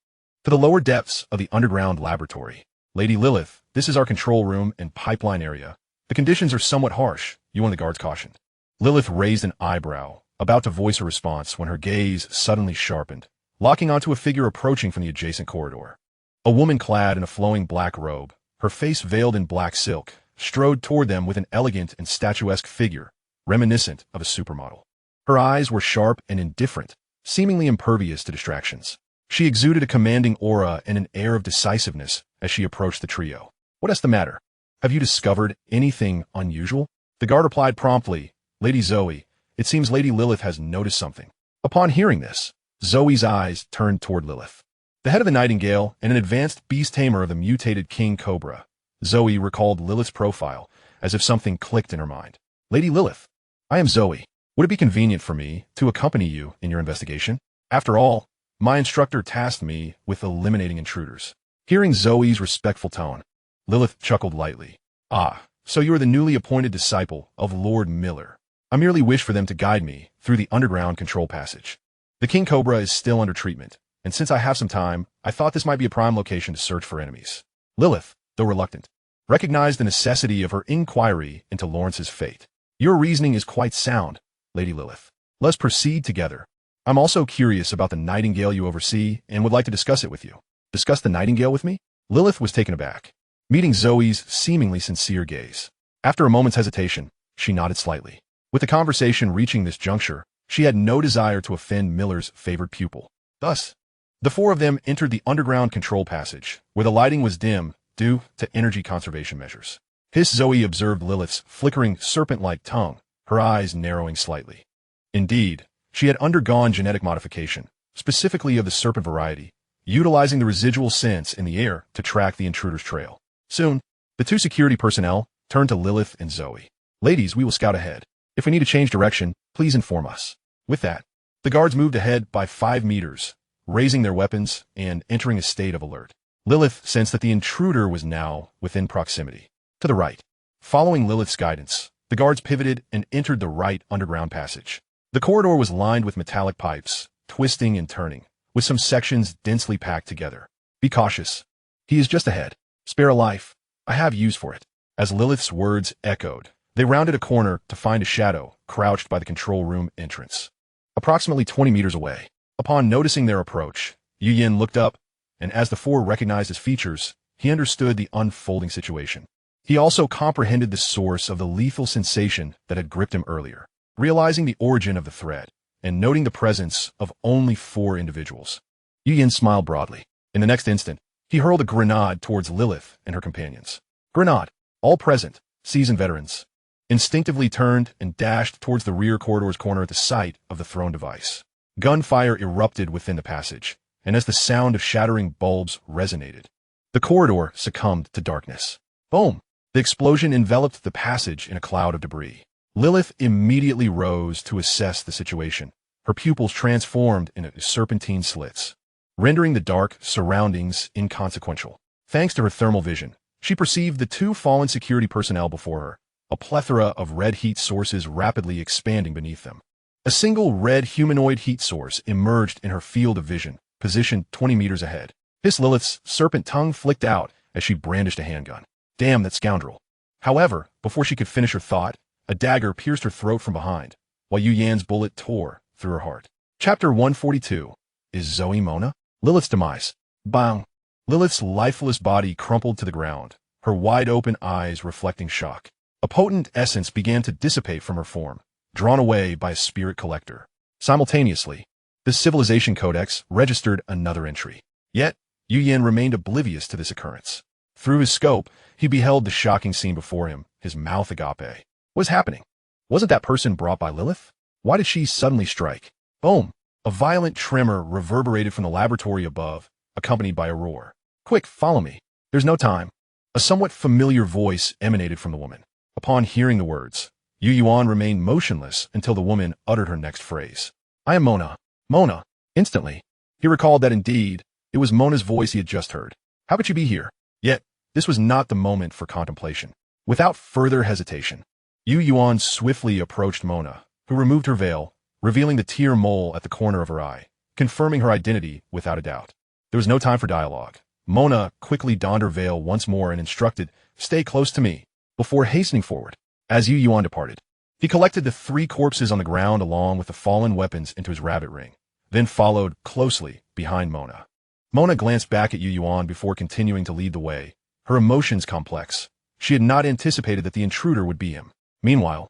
to the lower depths of the underground laboratory. "Lady Lilith, this is our control room and pipeline area. The conditions are somewhat harsh," Yuan the guards cautioned. Lilith raised an eyebrow, about to voice a response when her gaze suddenly sharpened, locking onto a figure approaching from the adjacent corridor. A woman clad in a flowing black robe, her face veiled in black silk, strode toward them with an elegant and statuesque figure, reminiscent of a supermodel. Her eyes were sharp and indifferent, seemingly impervious to distractions. She exuded a commanding aura and an air of decisiveness as she approached the trio. "What is the matter? Have you discovered anything unusual?" The guard replied promptly, "Lady Zoe, it seems Lady Lilith has noticed something." Upon hearing this, Zoe's eyes turned toward Lilith. The head of the Nightingale and an advanced beast tamer of the mutated King Cobra, Zoe recalled Lilith's profile as if something clicked in her mind. "Lady Lilith, I am Zoe. Would it be convenient for me to accompany you in your investigation? After all, my instructor tasked me with eliminating intruders." Hearing Zoe's respectful tone, Lilith chuckled lightly. "Ah, so you are the newly appointed disciple of Lord Miller. I merely wish for them to guide me through the underground control passage. The King Cobra is still under treatment, and since I have some time, I thought this might be a prime location to search for enemies." Lilith, though reluctant, recognized the necessity of her inquiry into Lawrence's fate. "Your reasoning is quite sound, Lady Lilith. Let's proceed together. I'm also curious about the Nightingale you oversee and would like to discuss it with you." "Discuss the Nightingale with me?" Lilith was taken aback, meeting Zoe's seemingly sincere gaze. After a moment's hesitation, she nodded slightly. With the conversation reaching this juncture, she had no desire to offend Miller's favored pupil. Thus, the 4 of them entered the underground control passage, where the lighting was dim due to energy conservation measures. Zoe observed Lilith's flickering serpent-like tongue, her eyes narrowing slightly. Indeed, she had undergone genetic modification, specifically of the serpent variety, utilizing the residual sense in the air to track the intruder's trail. Soon, the 2 security personnel turned to Lilith and Zoe. "Ladies, we will scout ahead. If we need to change direction, please inform us." With that, the guards moved ahead by 5 meters, raising their weapons and entering a state of alert. Lilith sensed that the intruder was now within proximity. To the right, following Lilith's guidance, the guards pivoted and entered the right underground passage. The corridor was lined with metallic pipes, twisting and turning, with some sections densely packed together. "Be cautious. He is just ahead. Spare a life. I have use for it." As Lilith's words echoed, they rounded a corner to find a shadow crouched by the control room entrance, approximately 20 meters away. Upon noticing their approach, Yuan looked up, and as the 4 recognized his features, he understood the unfolding situation. He also comprehended the source of the lethal sensation that had gripped him earlier. Realizing the origin of the threat, and noting the presence of only 4 individuals, Yuan smiled broadly. In the next instant, he hurled a grenade towards Lilith and her companions. Grenade, all present, seasoned veterans, instinctively turned and dashed towards the rear corridor's corner at the sight of the thrown device. Gunfire erupted within the passage, and as the sound of shattering bulbs resonated, the corridor succumbed to darkness. Boom! The explosion enveloped the passage in a cloud of debris. Lilith immediately rose to assess the situation, her pupils transformed into serpentine slits. rendering the dark surroundings inconsequential. Thanks to her thermal vision, she perceived the two fallen security personnel before her, a plethora of red heat sources rapidly expanding beneath them. A single red humanoid heat source emerged in her field of vision, positioned 20 meters ahead. Hiss Lilith's serpent tongue flicked out as she brandished a handgun. Damn that scoundrel. However, before she could finish her thought, a dagger pierced her throat from behind, while Yuan's bullet tore through her heart. Chapter 142. Is Zoe Mona? Lilith's demise. Bang! Lilith's lifeless body crumpled to the ground, her wide-open eyes reflecting shock. A potent essence began to dissipate from her form, drawn away by a spirit collector. Simultaneously, the Civilization Codex registered another entry. Yet, Yuan remained oblivious to this occurrence. Through his scope, he beheld the shocking scene before him, his mouth agape. What was happening? Wasn't that person brought by Lilith? Why did she suddenly strike? Boom! A violent tremor reverberated from the laboratory above, accompanied by a roar. Quick, follow me. There's no time. A somewhat familiar voice emanated from the woman. Upon hearing the words, Yuan remained motionless until the woman uttered her next phrase. I am Mona. Mona. Instantly, he recalled that indeed, it was Mona's voice he had just heard. How could she be here? Yet, this was not the moment for contemplation. Without further hesitation, Yuan swiftly approached Mona, who removed her veil, revealing the tear mole at the corner of her eye, confirming her identity without a doubt. There was no time for dialogue. Mona quickly donned her veil once more and instructed, "Stay close to me," before hastening forward. As Yuan departed, he collected the 3 corpses on the ground along with the fallen weapons into his rabbit ring, then followed closely behind Mona. Mona glanced back at Yuan before continuing to lead the way, her emotions complex. She had not anticipated that the intruder would be him. Meanwhile,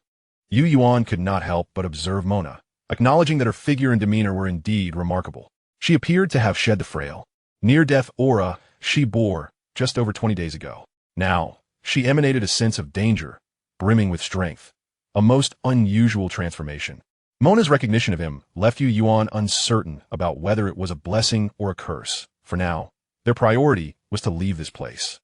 Yuan could not help but observe Mona, acknowledging that her figure and demeanor were indeed remarkable. She appeared to have shed the frail, near-death aura she bore just over 20 days ago. Now, she emanated a sense of danger, brimming with strength, a most unusual transformation. Mona's recognition of him left Yuan uncertain about whether it was a blessing or a curse. For now, their priority was to leave this place.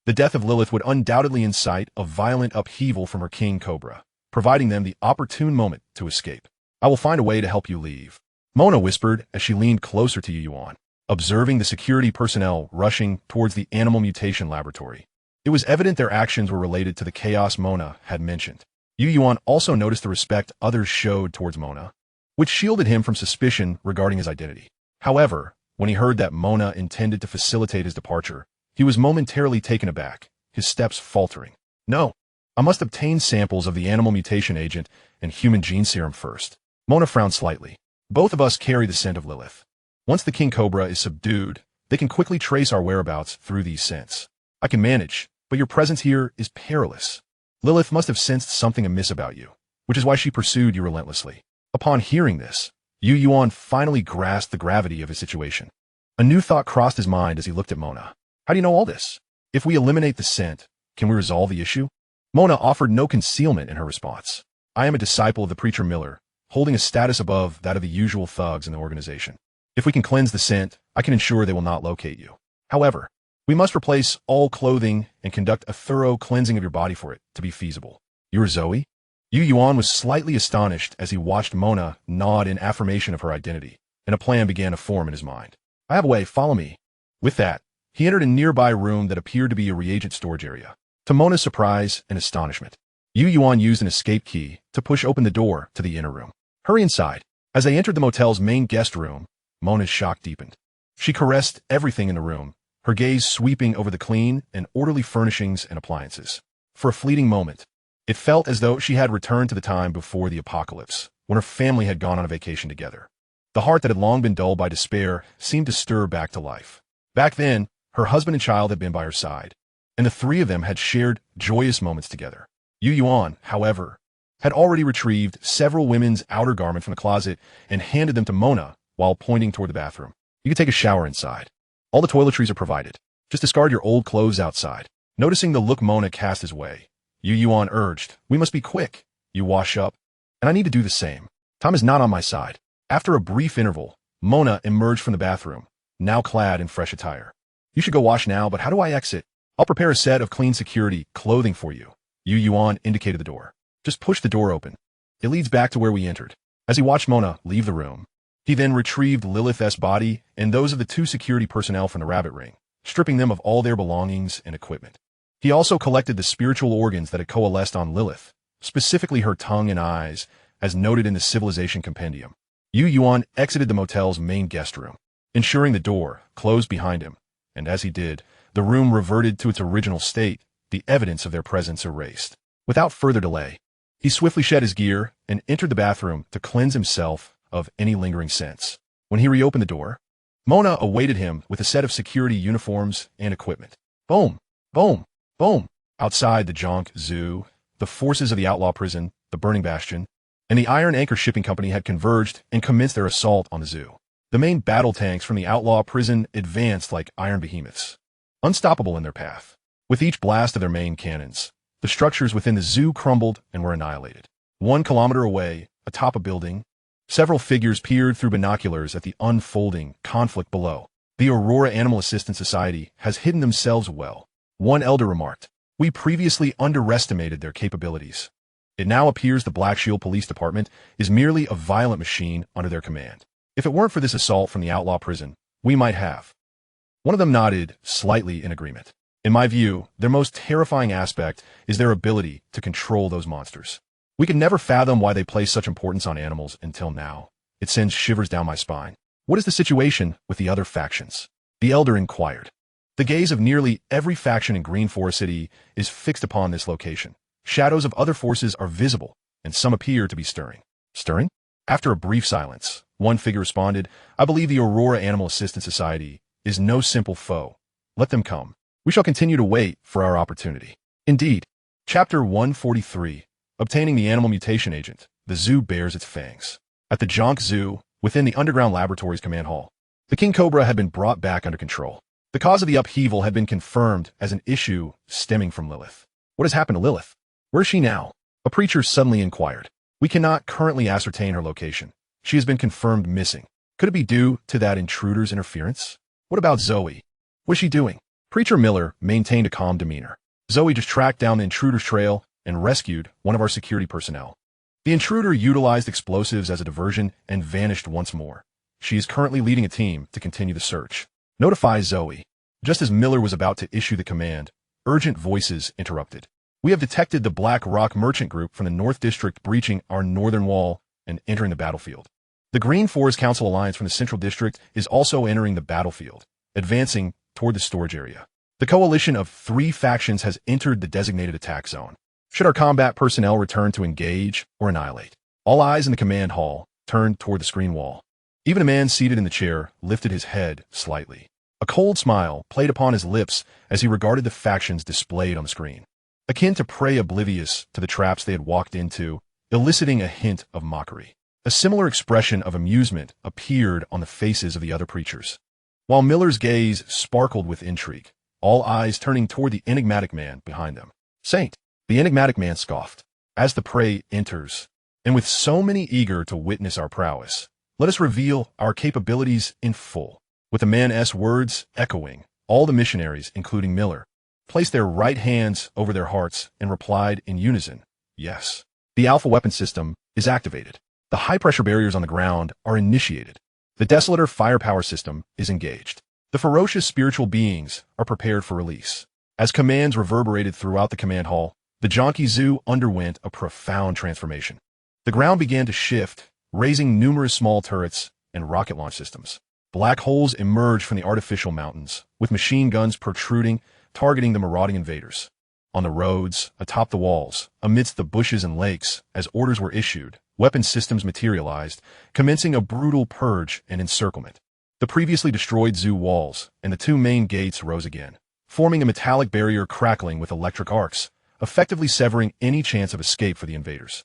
The death of Lilith would undoubtedly incite a violent upheaval from her king Cobra, providing them the opportune moment to escape. I will find a way to help you leave, Mona whispered as she leaned closer to Yuan, observing the security personnel rushing towards the animal mutation laboratory. It was evident their actions were related to the chaos Mona had mentioned. Yuan also noticed the respect others showed towards Mona, which shielded him from suspicion regarding his identity. However, when he heard that Mona intended to facilitate his departure, he was momentarily taken aback, his steps faltering. No, I must obtain samples of the animal mutation agent and human gene serum first. Mona frowned slightly. Both of us carry the scent of Lilith. Once the king cobra is subdued, they can quickly trace our whereabouts through these scents. I can manage, but your presence here is perilous. Lilith must have sensed something amiss about you, which is why she pursued you relentlessly. Upon hearing this, Yuan finally grasped the gravity of his situation. A new thought crossed his mind as he looked at Mona. How do you know all this? If we eliminate the scent, can we resolve the issue? Mona offered no concealment in her response. I am a disciple of the Preacher Miller, holding a status above that of the usual thugs in the organization. If we can cleanse the scent, I can ensure they will not locate you. However, we must replace all clothing and conduct a thorough cleansing of your body for it to be feasible. You're Zoe? Yuan was slightly astonished as he watched Mona nod in affirmation of her identity, and a plan began to form in his mind. I have a way, follow me. With that, he entered a nearby room that appeared to be a reagent storage area. To Mona's surprise and astonishment, Yuan used an escape key to push open the door to the inner room. Hurry inside. As they entered the motel's main guest room, Mona's shock deepened. She caressed everything in the room, her gaze sweeping over the clean and orderly furnishings and appliances. For a fleeting moment, it felt as though she had returned to the time before the apocalypse, when her family had gone on a vacation together. The heart that had long been dulled by despair seemed to stir back to life. Back then, her husband and child had been by her side, and the 3 of them had shared joyous moments together. Yuan, however, had already retrieved several women's outer garments from the closet and handed them to Mona while pointing toward the bathroom. You can take a shower inside. All the toiletries are provided. Just discard your old clothes outside. Noticing the look Mona cast his way, Yuan urged, we must be quick. You wash up, and I need to do the same. Time is not on my side. After a brief interval, Mona emerged from the bathroom, now clad in fresh attire. You should go wash now, but how do I exit? I'll prepare a set of clean security clothing for you. Yuan indicated the door. Just push the door open. It leads back to where we entered. As he watched Mona leave the room, He then retrieved Lilith's body and those of the two security personnel from the rabbit ring, stripping them of all their belongings and equipment. He also collected the spiritual organs that had coalesced on Lilith, specifically her tongue and eyes, as noted in the Civilization Compendium. Yuan exited the motel's main guest room, ensuring the door closed behind him, and as he did, the room reverted to its original state, the evidence of their presence erased. Without further delay, he swiftly shed his gear and entered the bathroom to cleanse himself of any lingering scents. When he reopened the door, Mona awaited him with a set of security uniforms and equipment. Boom! Boom! Boom! Outside the Jonk Zoo, the forces of the outlaw prison, the Burning Bastion, and the Iron Anchor Shipping Company had converged and commenced their assault on the zoo. The main battle tanks from the outlaw prison advanced like iron behemoths, unstoppable in their path. With each blast of their main cannons, the structures within the zoo crumbled and were annihilated. 1 kilometer away, atop a building, several figures peered through binoculars at the unfolding conflict below. The Aurora Animal Assistance Society has hidden themselves well. One elder remarked, "We previously underestimated their capabilities. It now appears the Black Shield Police Department is merely a violent machine under their command. If it weren't for this assault from the outlaw prison, we might have." One of them nodded, slightly in agreement. In my view, their most terrifying aspect is their ability to control those monsters. We could never fathom why they place such importance on animals until now. It sends shivers down my spine. What is the situation with the other factions? The elder inquired. The gaze of nearly every faction in Green Forest City is fixed upon this location. Shadows of other forces are visible, and some appear to be stirring. Stirring? After a brief silence, one figure responded, "I believe the Aurora Animal Assistance Society is no simple foe. Let them come. We shall continue to wait for our opportunity." Indeed. Chapter 143. Obtaining the animal mutation agent. The zoo bears its fangs. At the Jonk Zoo, within the underground laboratories command hall, the King Cobra had been brought back under control. The cause of the upheaval had been confirmed as an issue stemming from Lilith. What has happened to Lilith? Where is she now? A preacher suddenly inquired. We cannot currently ascertain her location. She has been confirmed missing. Could it be due to that intruder's interference? What about Zoe? What is she doing? Preacher Miller maintained a calm demeanor. Zoe just tracked down the intruder's trail and rescued one of our security personnel. The intruder utilized explosives as a diversion and vanished once more. She is currently leading a team to continue the search. Notify Zoe. Just as Miller was about to issue the command, urgent voices interrupted. We have detected the Black Rock Merchant Group from the North District breaching our northern wall and entering the battlefield. The Green Forest Council Alliance from the Central District is also entering the battlefield, advancing toward the storage area. The coalition of 3 factions has entered the designated attack zone. Should our combat personnel return to engage or annihilate? All eyes in the command hall turned toward the screen wall. Even a man seated in the chair lifted his head slightly. A cold smile played upon his lips as he regarded the factions displayed on the screen, akin to prey oblivious to the traps they had walked into, eliciting a hint of mockery. A similar expression of amusement appeared on the faces of the other preachers. While Miller's gaze sparkled with intrigue, all eyes turning toward the enigmatic man behind them. "Saint," the enigmatic man scoffed, "as the prey enters, and with so many eager to witness our prowess, let us reveal our capabilities in full." With the man's words echoing, all the missionaries, including Miller, placed their right hands over their hearts and replied in unison, "Yes." The Alpha weapon system is activated. The high-pressure barriers on the ground are initiated. The Desolator firepower system is engaged. The ferocious spiritual beings are prepared for release. As commands reverberated throughout the command hall, the Jonky Zoo underwent a profound transformation. The ground began to shift, raising numerous small turrets and rocket launch systems. Black holes emerged from the artificial mountains, with machine guns protruding, targeting the marauding invaders. On the roads, atop the walls, amidst the bushes and lakes, as orders were issued, weapon systems materialized, commencing a brutal purge and encirclement. The previously destroyed zoo walls and the 2 main gates rose again, forming a metallic barrier crackling with electric arcs, effectively severing any chance of escape for the invaders.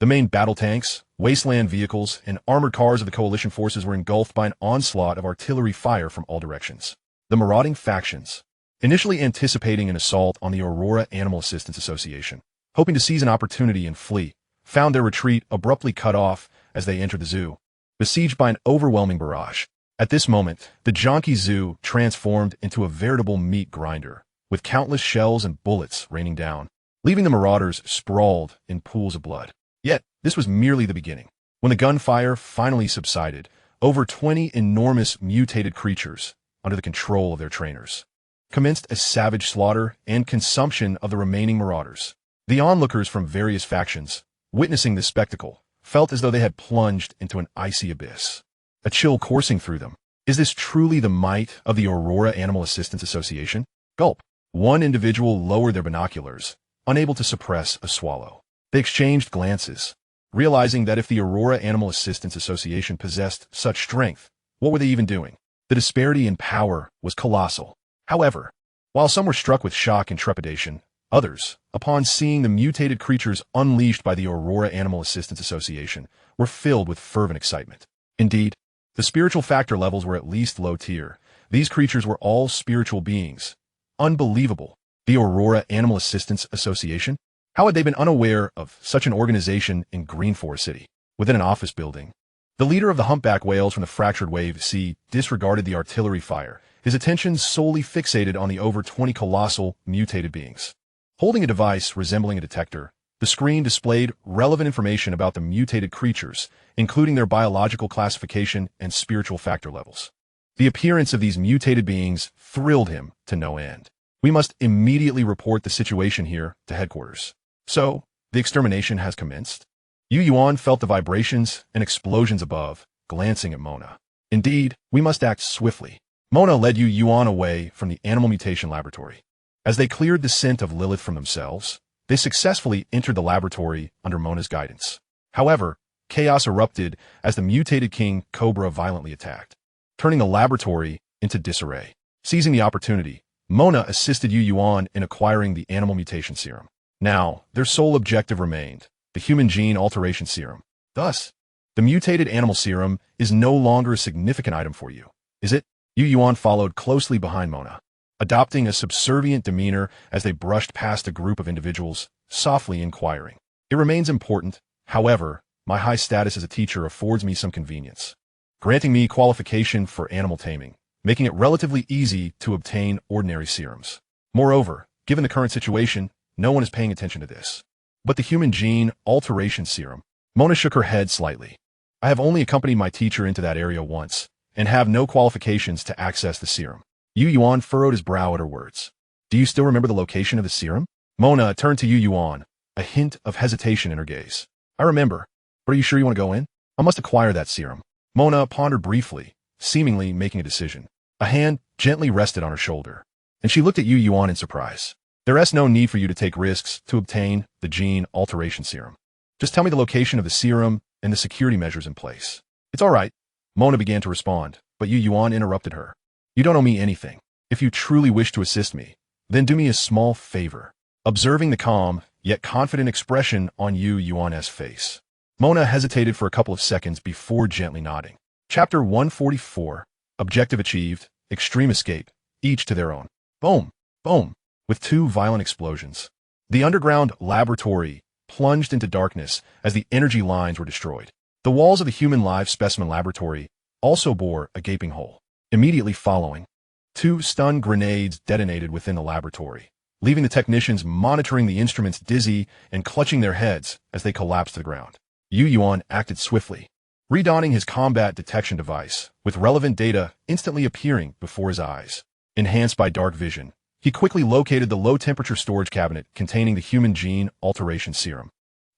The main battle tanks, Wasteland vehicles, and armored cars of the coalition forces were engulfed by an onslaught of artillery fire from all directions. The marauding factions, initially anticipating an assault on the Aurora Animal Assistance Association, hoping to seize an opportunity and flee, found their retreat abruptly cut off as they entered the zoo, besieged by an overwhelming barrage. At this moment, the Jonky Zoo transformed into a veritable meat grinder, with countless shells and bullets raining down, leaving the marauders sprawled in pools of blood. Yet, this was merely the beginning. When the gunfire finally subsided, over 20 enormous mutated creatures, under the control of their trainers, commenced a savage slaughter and consumption of the remaining marauders. The onlookers from various factions, witnessing this spectacle, felt as though they had plunged into an icy abyss, a chill coursing through them. Is this truly the might of the Aurora Animal Assistance Association? Gulp. One individual lowered their binoculars, unable to suppress a swallow. They exchanged glances, realizing that if the Aurora Animal Assistance Association possessed such strength, what were they even doing? The disparity in power was colossal. However, while some were struck with shock and trepidation, others, upon seeing the mutated creatures unleashed by the Aurora Animal Assistance Association, were filled with fervent excitement. Indeed, the spiritual factor levels were at least low tier. These creatures were all spiritual beings. Unbelievable. The Aurora Animal Assistance Association? How had they been unaware of such an organization in Green Forest City, within an office building? The leader of the humpback whales from the Fractured Wave Sea disregarded the artillery fire, his attention solely fixated on the over 20 colossal, mutated beings. Holding a device resembling a detector, the screen displayed relevant information about the mutated creatures, including their biological classification and spiritual factor levels. The appearance of these mutated beings thrilled him to no end. We must immediately report the situation here to headquarters. So, the extermination has commenced? Yuan felt the vibrations and explosions above, glancing at Mona. Indeed, we must act swiftly. Mona led Yuan away from the animal mutation laboratory. As they cleared the scent of Lilith from themselves, they successfully entered the laboratory under Mona's guidance. However, chaos erupted as the mutated King Cobra violently attacked, turning the laboratory into disarray. Seizing the opportunity, Mona assisted Yuan in acquiring the animal mutation serum. Now, their sole objective remained, the human gene alteration serum. Thus, the mutated animal serum is no longer a significant item for you, is it? Yuan followed closely behind Mona, adopting a subservient demeanor as they brushed past a group of individuals, softly inquiring. It remains important, however, my high status as a teacher affords me some convenience, granting me qualification for animal taming, making it relatively easy to obtain ordinary serums. Moreover, given the current situation, no one is paying attention to this. But the human gene alteration serum. Mona shook her head slightly. I have only accompanied my teacher into that area once, and have no qualifications to access the serum. Yuan furrowed his brow at her words. Do you still remember the location of the serum? Mona turned to Yuan, a hint of hesitation in her gaze. I remember, but are you sure you want to go in? I must acquire that serum. Mona pondered briefly, seemingly making a decision. A hand gently rested on her shoulder, and she looked at Yuan in surprise. There is no need for you to take risks to obtain the gene alteration serum. Just tell me the location of the serum and the security measures in place. It's all right. Mona began to respond, but Yuan interrupted her. You don't owe me anything. If you truly wish to assist me, then do me a small favor. Observing the calm, yet confident expression on Yuan's face, Mona hesitated for a couple of seconds before gently nodding. Chapter 144. Objective achieved. Extreme escape. Each to their own. Boom. Boom. With two violent explosions, the underground laboratory plunged into darkness as the energy lines were destroyed. The walls of the human live specimen laboratory also bore a gaping hole. Immediately following, two stun grenades detonated within the laboratory, leaving the technicians monitoring the instruments dizzy and clutching their heads as they collapsed to the ground. Yuan acted swiftly, redonning his combat detection device, with relevant data instantly appearing before his eyes. Enhanced by dark vision, he quickly located the low-temperature storage cabinet containing the human gene alteration serum.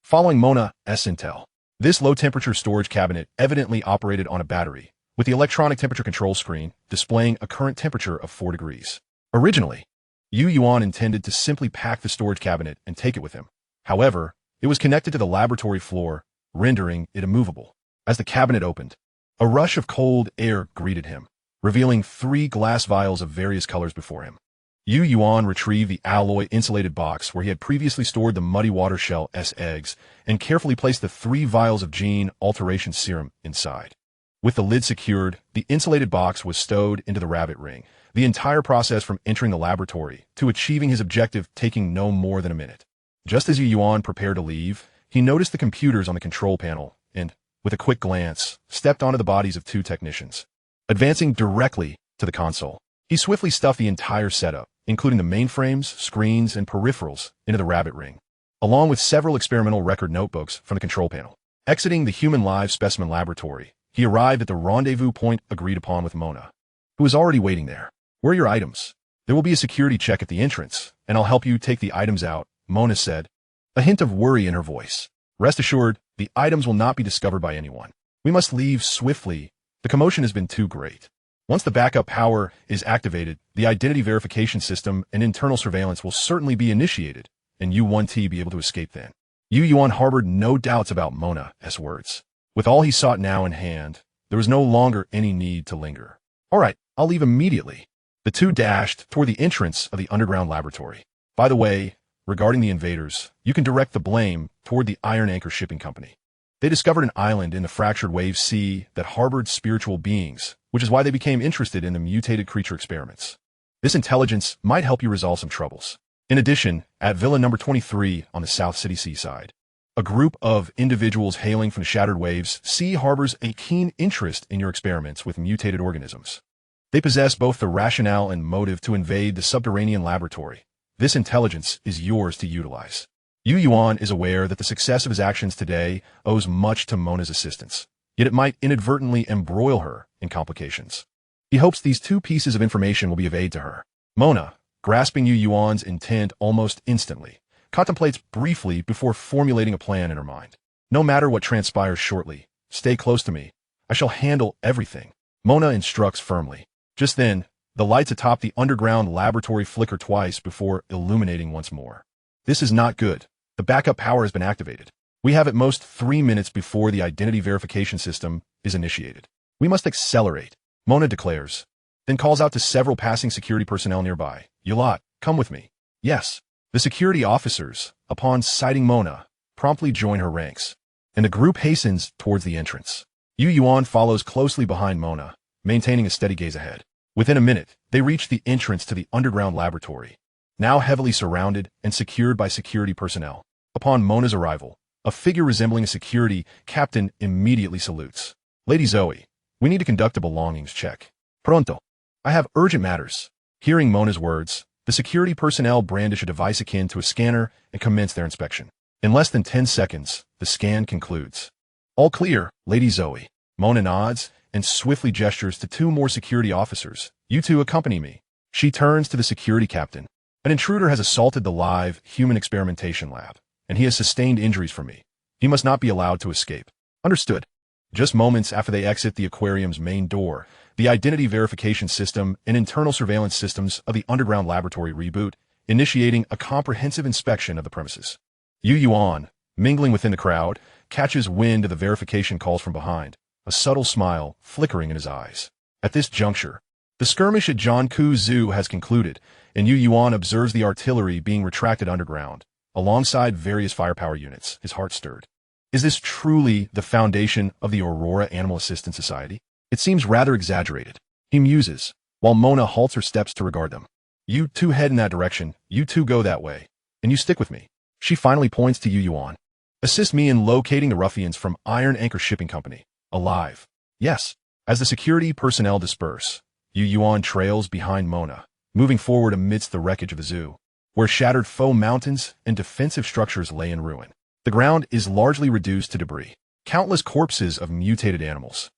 Following Mona's intel, this low-temperature storage cabinet evidently operated on a battery, with the electronic temperature control screen displaying a current temperature of 4 degrees. Originally, Yuan intended to simply pack the storage cabinet and take it with him. However, it was connected to the laboratory floor, rendering it immovable. As the cabinet opened, a rush of cold air greeted him, revealing 3 glass vials of various colors before him. Yuan retrieved the alloy insulated box where he had previously stored the muddy water shell eggs and carefully placed the 3 vials of gene alteration serum inside. With the lid secured, the insulated box was stowed into the rabbit ring, the entire process from entering the laboratory to achieving his objective taking no more than a minute. Just as Yuan prepared to leave, he noticed the computers on the control panel and, with a quick glance, stepped onto the bodies of 2 technicians. Advancing directly to the console, he swiftly stuffed the entire setup, including the mainframes, screens, and peripherals, into the rabbit ring, along with several experimental record notebooks from the control panel. Exiting the human live specimen laboratory, he arrived at the rendezvous point agreed upon with Mona, who was already waiting there. Where are your items? There will be a security check at the entrance, and I'll help you take the items out, Mona said, a hint of worry in her voice. Rest assured, the items will not be discovered by anyone. We must leave swiftly. The commotion has been too great. Once the backup power is activated, the identity verification system and internal surveillance will certainly be initiated, and U1T be able to escape then. Yuan harbored no doubts about Mona's words. With all he sought now in hand, there was no longer any need to linger. All right, I'll leave immediately. The two dashed toward the entrance of the underground laboratory. By the way, regarding the invaders, you can direct the blame toward the Iron Anchor Shipping Company. They discovered an island in the fractured wave sea that harbored spiritual beings, which is why they became interested in the mutated creature experiments. This intelligence might help you resolve some troubles. In addition, at Villa number 23 on the South City seaside, a group of individuals hailing from the Shattered Waves Sea harbors a keen interest in your experiments with mutated organisms. They possess both the rationale and motive to invade the subterranean laboratory. This intelligence is yours to utilize. Yuan is aware that the success of his actions today owes much to Mona's assistance, yet it might inadvertently embroil her in complications. He hopes these two pieces of information will be of aid to her. Mona, grasping Yuan's intent almost instantly, contemplates briefly before formulating a plan in her mind. No matter what transpires shortly, stay close to me. I shall handle everything. Mona instructs firmly. Just then, the lights atop the underground laboratory flicker twice before illuminating once more. This is not good. The backup power has been activated. We have at most 3 minutes before the identity verification system is initiated. We must accelerate, Mona declares, then calls out to several passing security personnel nearby. You lot, come with me. Yes. The security officers, upon sighting Mona, promptly join her ranks, and the group hastens towards the entrance. Yuan follows closely behind Mona, maintaining a steady gaze ahead. Within a minute, they reach the entrance to the underground laboratory, now heavily surrounded and secured by security personnel. Upon Mona's arrival, a figure resembling a security captain immediately salutes. Lady Zoe, we need to conduct a belongings check. Pronto. I have urgent matters. Hearing Mona's words, the security personnel brandish a device akin to a scanner and commence their inspection. In less than 10 seconds, the scan concludes. All clear, Lady Zoe. Mona nods and swiftly gestures to 2 more security officers. You two accompany me. She turns to the security captain. An intruder has assaulted the live human experimentation lab, and he has sustained injuries from me. He must not be allowed to escape. Understood. Just moments after they exit the aquarium's main door, the identity verification system and internal surveillance systems of the underground laboratory reboot, initiating a comprehensive inspection of the premises. Yuan, mingling within the crowd, catches wind of the verification calls from behind, a subtle smile flickering in his eyes. At this juncture, the skirmish at Jianku Zoo has concluded, and Yuan observes the artillery being retracted underground, alongside various firepower units, his heart stirred. Is this truly the foundation of the Aurora Animal Assistance Society? It seems rather exaggerated. He muses, while Mona halts her steps to regard them. You two head in that direction, you two go that way, and you stick with me. She finally points to Yuan. Assist me in locating the ruffians from Iron Anchor Shipping Company. Alive. Yes. As the security personnel disperse, Yuan trails behind Mona, moving forward amidst the wreckage of the zoo, where shattered foam mountains and defensive structures lay in ruin. The ground is largely reduced to debris. Countless corpses of mutated animals,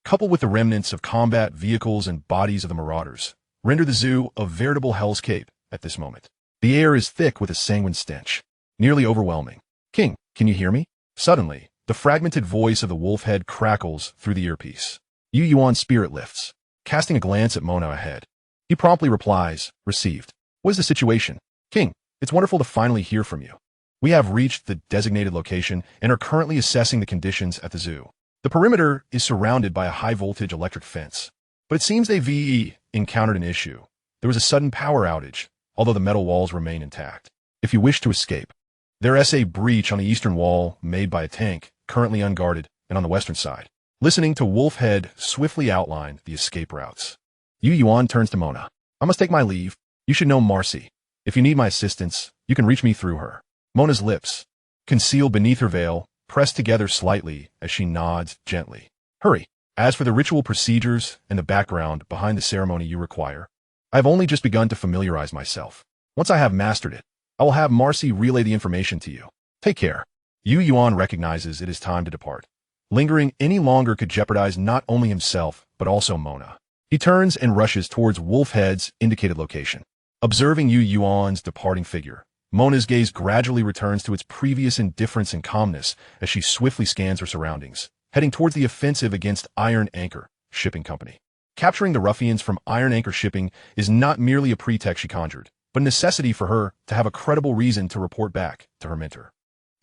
coupled with the remnants of combat vehicles and bodies of the marauders, render the zoo a veritable hellscape at this moment. The air is thick with a sanguine stench, nearly overwhelming. King, can you hear me? Suddenly, the fragmented voice of the wolf head crackles through the earpiece. Yuan's spirit lifts, casting a glance at Mona ahead. He promptly replies, received. What is the situation? King, it's wonderful to finally hear from you. We have reached the designated location and are currently assessing the conditions at the zoo. The perimeter is surrounded by a high-voltage electric fence, but it seems they VE encountered an issue. There was a sudden power outage, although the metal walls remain intact. If you wish to escape, there is a breach on the eastern wall made by a tank, currently unguarded, and on the western side. Listening to Wolfhead swiftly outline the escape routes. Yuan turns to Mona. I must take my leave. You should know Marcy. If you need my assistance, you can reach me through her. Mona's lips, concealed beneath her veil, press together slightly as she nods gently. Hurry. As for the ritual procedures and the background behind the ceremony you require, I have only just begun to familiarize myself. Once I have mastered it, I will have Marcy relay the information to you. Take care. Yuan recognizes it is time to depart. Lingering any longer could jeopardize not only himself, but also Mona. He turns and rushes towards Wolfhead's indicated location. Observing Yuan's departing figure, Mona's gaze gradually returns to its previous indifference and calmness as she swiftly scans her surroundings, heading towards the offensive against Iron Anchor Shipping Company. Capturing the ruffians from Iron Anchor Shipping is not merely a pretext she conjured, but a necessity for her to have a credible reason to report back to her mentor.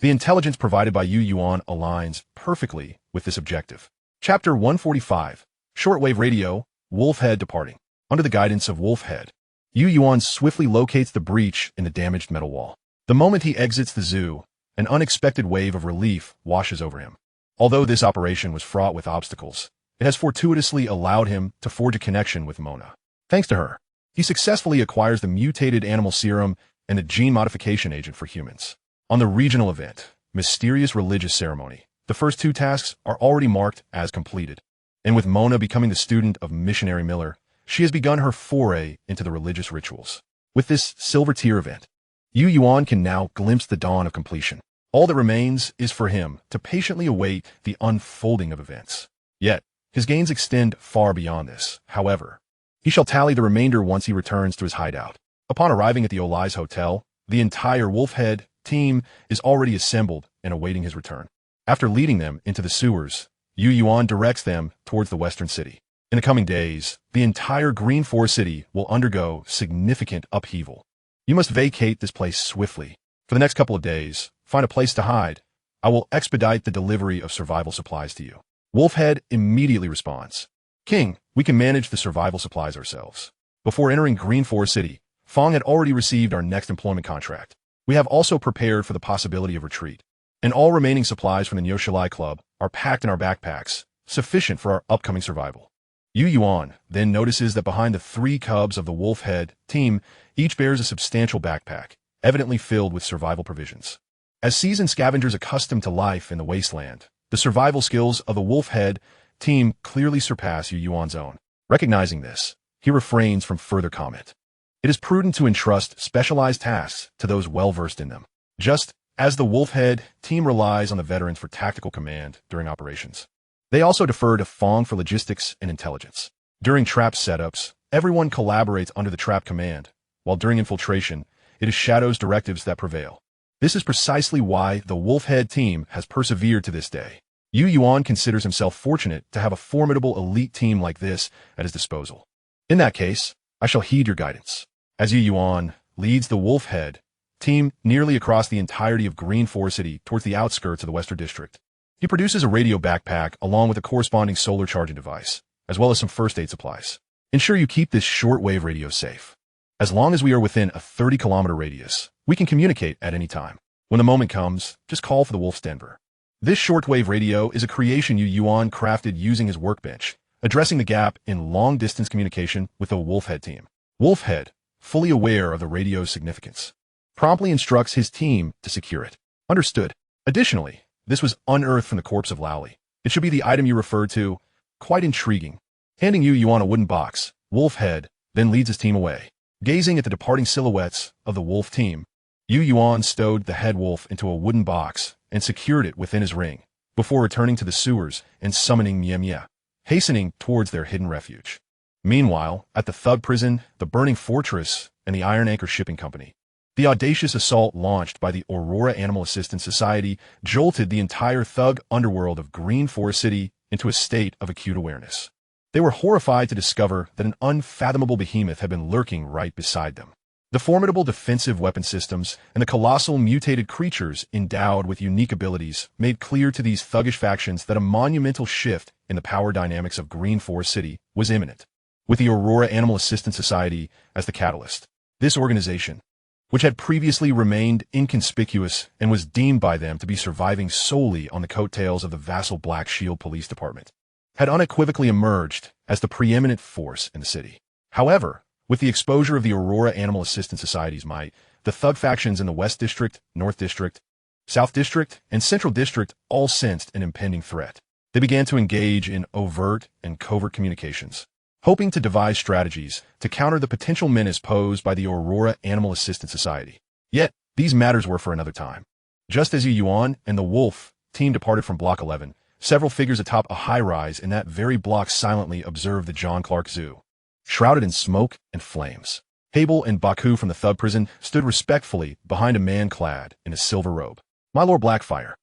The intelligence provided by Yuan aligns perfectly with this objective. Chapter 145, Shortwave Radio, Wolfhead Departing. Under the guidance of Wolfhead, Yuan swiftly locates the breach in the damaged metal wall. The moment he exits the zoo, an unexpected wave of relief washes over him. Although this operation was fraught with obstacles, it has fortuitously allowed him to forge a connection with Mona. Thanks to her, he successfully acquires the mutated animal serum and a gene modification agent for humans. On the regional event, Mysterious Religious Ceremony, the first two tasks are already marked as completed. And with Mona becoming the student of Missionary Miller, she has begun her foray into the religious rituals. With this silver tier event, Yuan can now glimpse the dawn of completion. All that remains is for him to patiently await the unfolding of events. Yet, his gains extend far beyond this. However, he shall tally the remainder once he returns to his hideout. Upon arriving at the Olai's Hotel, the entire Wolfhead team is already assembled and awaiting his return. After leading them into the sewers, Yuan directs them towards the western city. In the coming days, the entire Green Forest City will undergo significant upheaval. You must vacate this place swiftly. For the next couple of days, find a place to hide. I will expedite the delivery of survival supplies to you. Wolfhead immediately responds, King, we can manage the survival supplies ourselves. Before entering Green Forest City, Fong had already received our next employment contract. We have also prepared for the possibility of retreat, and all remaining supplies from the Nyoshalai Club are packed in our backpacks, sufficient for our upcoming survival. Yuan then notices that behind the three cubs of the Wolfhead team, each bears a substantial backpack, evidently filled with survival provisions. As seasoned scavengers accustomed to life in the Wasteland, the survival skills of the Wolfhead team clearly surpass Yuan's own. Recognizing this, he refrains from further comment. It is prudent to entrust specialized tasks to those well-versed in them, just as the Wolfhead team relies on the veterans for tactical command during operations. They also defer to Fong for logistics and intelligence. During trap setups, everyone collaborates under the trap command, while during infiltration, it is Shadow's directives that prevail. This is precisely why the Wolfhead team has persevered to this day. Yuan considers himself fortunate to have a formidable elite team like this at his disposal. In that case, I shall heed your guidance. As Yuan leads the Wolfhead team nearly across the entirety of Green Forest City towards the outskirts of the Western District, he produces a radio backpack along with a corresponding solar charging device, as well as some first aid supplies. Ensure you keep this shortwave radio safe. As long as we are within a 30-kilometer radius, we can communicate at any time. When the moment comes, just call for the Wolf's Denver. This shortwave radio is a creation Yuan crafted using his workbench, addressing the gap in long-distance communication with the Wolfhead team. Wolfhead, fully aware of the radio's significance, promptly instructs his team to secure it. Understood. Additionally, this was unearthed from the corpse of Lowly. It should be the item you referred to. Quite intriguing. Handing Yuan a wooden box, Wolfhead then leads his team away. Gazing at the departing silhouettes of the wolf team, Yuan stowed the head wolf into a wooden box and secured it within his ring, before returning to the sewers and summoning Mia, hastening towards their hidden refuge. Meanwhile, at the Thug Prison, the Burning Fortress, and the Iron Anchor Shipping Company, the audacious assault launched by the Aurora Animal Assistance Society jolted the entire thug underworld of Green Forest City into a state of acute awareness. They were horrified to discover that an unfathomable behemoth had been lurking right beside them. The formidable defensive weapon systems and the colossal mutated creatures endowed with unique abilities made clear to these thuggish factions that a monumental shift in the power dynamics of Green Forest City was imminent. With the Aurora Animal Assistance Society as the catalyst, this organization, which had previously remained inconspicuous and was deemed by them to be surviving solely on the coattails of the vassal Black Shield Police Department, had unequivocally emerged as the preeminent force in the city. However, with the exposure of the Aurora Animal Assistance Society's might, the thug factions in the West District, North District, South District, and Central District all sensed an impending threat. They began to engage in overt and covert communications, hoping to devise strategies to counter the potential menace posed by the Aurora Animal Assistance Society. Yet, these matters were for another time. Just as Yuan and the Wolf team departed from Block 11, several figures atop a high-rise in that very block silently observed the John Clark Zoo. Shrouded in smoke and flames, Abel and Baku from the thug prison stood respectfully behind a man clad in a silver robe. "My Lord Blackfire,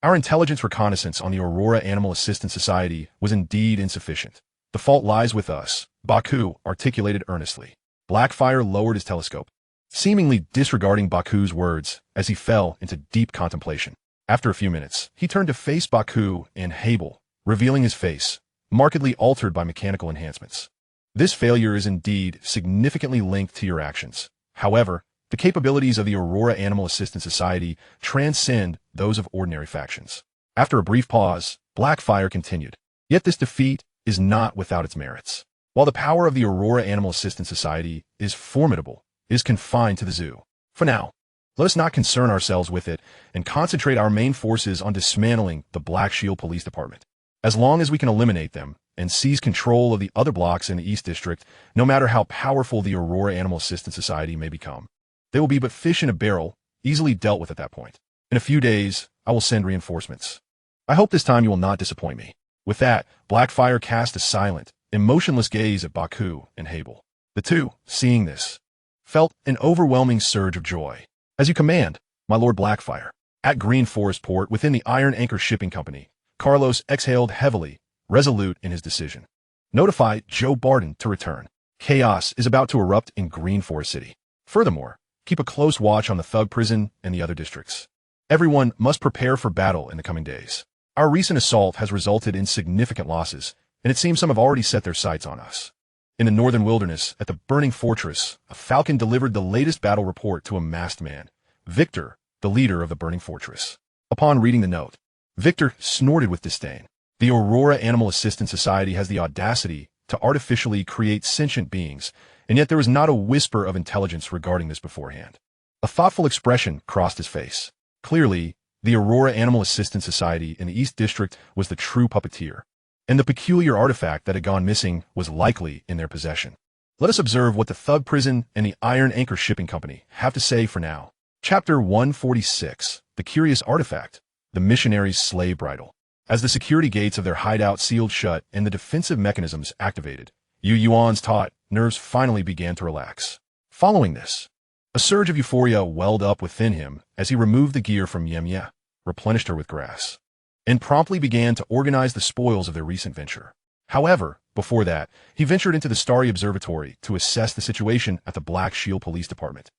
our intelligence reconnaissance on the Aurora Animal Assistance Society was indeed insufficient. The fault lies with us," Baku articulated earnestly. Blackfire lowered his telescope, seemingly disregarding Baku's words as he fell into deep contemplation. After a few minutes, he turned to face Baku and Abel, revealing his face, markedly altered by mechanical enhancements. "This failure is indeed significantly linked to your actions. However, the capabilities of the Aurora Animal Assistance Society transcend those of ordinary factions." After a brief pause, Blackfire continued, "Yet this defeat is not without its merits. While the power of the Aurora Animal Assistance Society is formidable, it is confined to the zoo. For now, let us not concern ourselves with it and concentrate our main forces on dismantling the Black Shield Police Department. As long as we can eliminate them and seize control of the other blocks in the East District, no matter how powerful the Aurora Animal Assistance Society may become, they will be but fish in a barrel, easily dealt with at that point. In a few days, I will send reinforcements. I hope this time you will not disappoint me." With that, Blackfire cast a silent, emotionless gaze at Baku and Abel. The two, seeing this, felt an overwhelming surge of joy. "As you command, my Lord Blackfire." At Green Forest Port within the Iron Anchor Shipping Company, Carlos exhaled heavily, resolute in his decision. "Notify Joe Barton to return. Chaos is about to erupt in Green Forest City. Furthermore, keep a close watch on the thug prison and the other districts. Everyone must prepare for battle in the coming days. Our recent assault has resulted in significant losses, and it seems some have already set their sights on us." In the northern wilderness, at the burning fortress, a falcon delivered the latest battle report to a masked man, Victor, the leader of the burning fortress. Upon reading the note, Victor snorted with disdain. The Aurora Animal Assistance Society has the audacity to artificially create sentient beings, and yet there was not a whisper of intelligence regarding this beforehand. A thoughtful expression crossed his face. Clearly, the Aurora Animal Assistance Society in the East District was the true puppeteer, and the peculiar artifact that had gone missing was likely in their possession. Let us observe what the thug prison and the Iron Anchor Shipping Company have to say for now. Chapter 146, The Curious Artifact, the Missionary's Slave Bridle. As the security gates of their hideout sealed shut and the defensive mechanisms activated, Yuan's taut nerves finally began to relax. Following this, a surge of euphoria welled up within him as he removed the gear from Yemya, replenished her with grass, and promptly began to organize the spoils of their recent venture. However, before that, he ventured into the starry observatory to assess the situation at the Black Shield Police Department.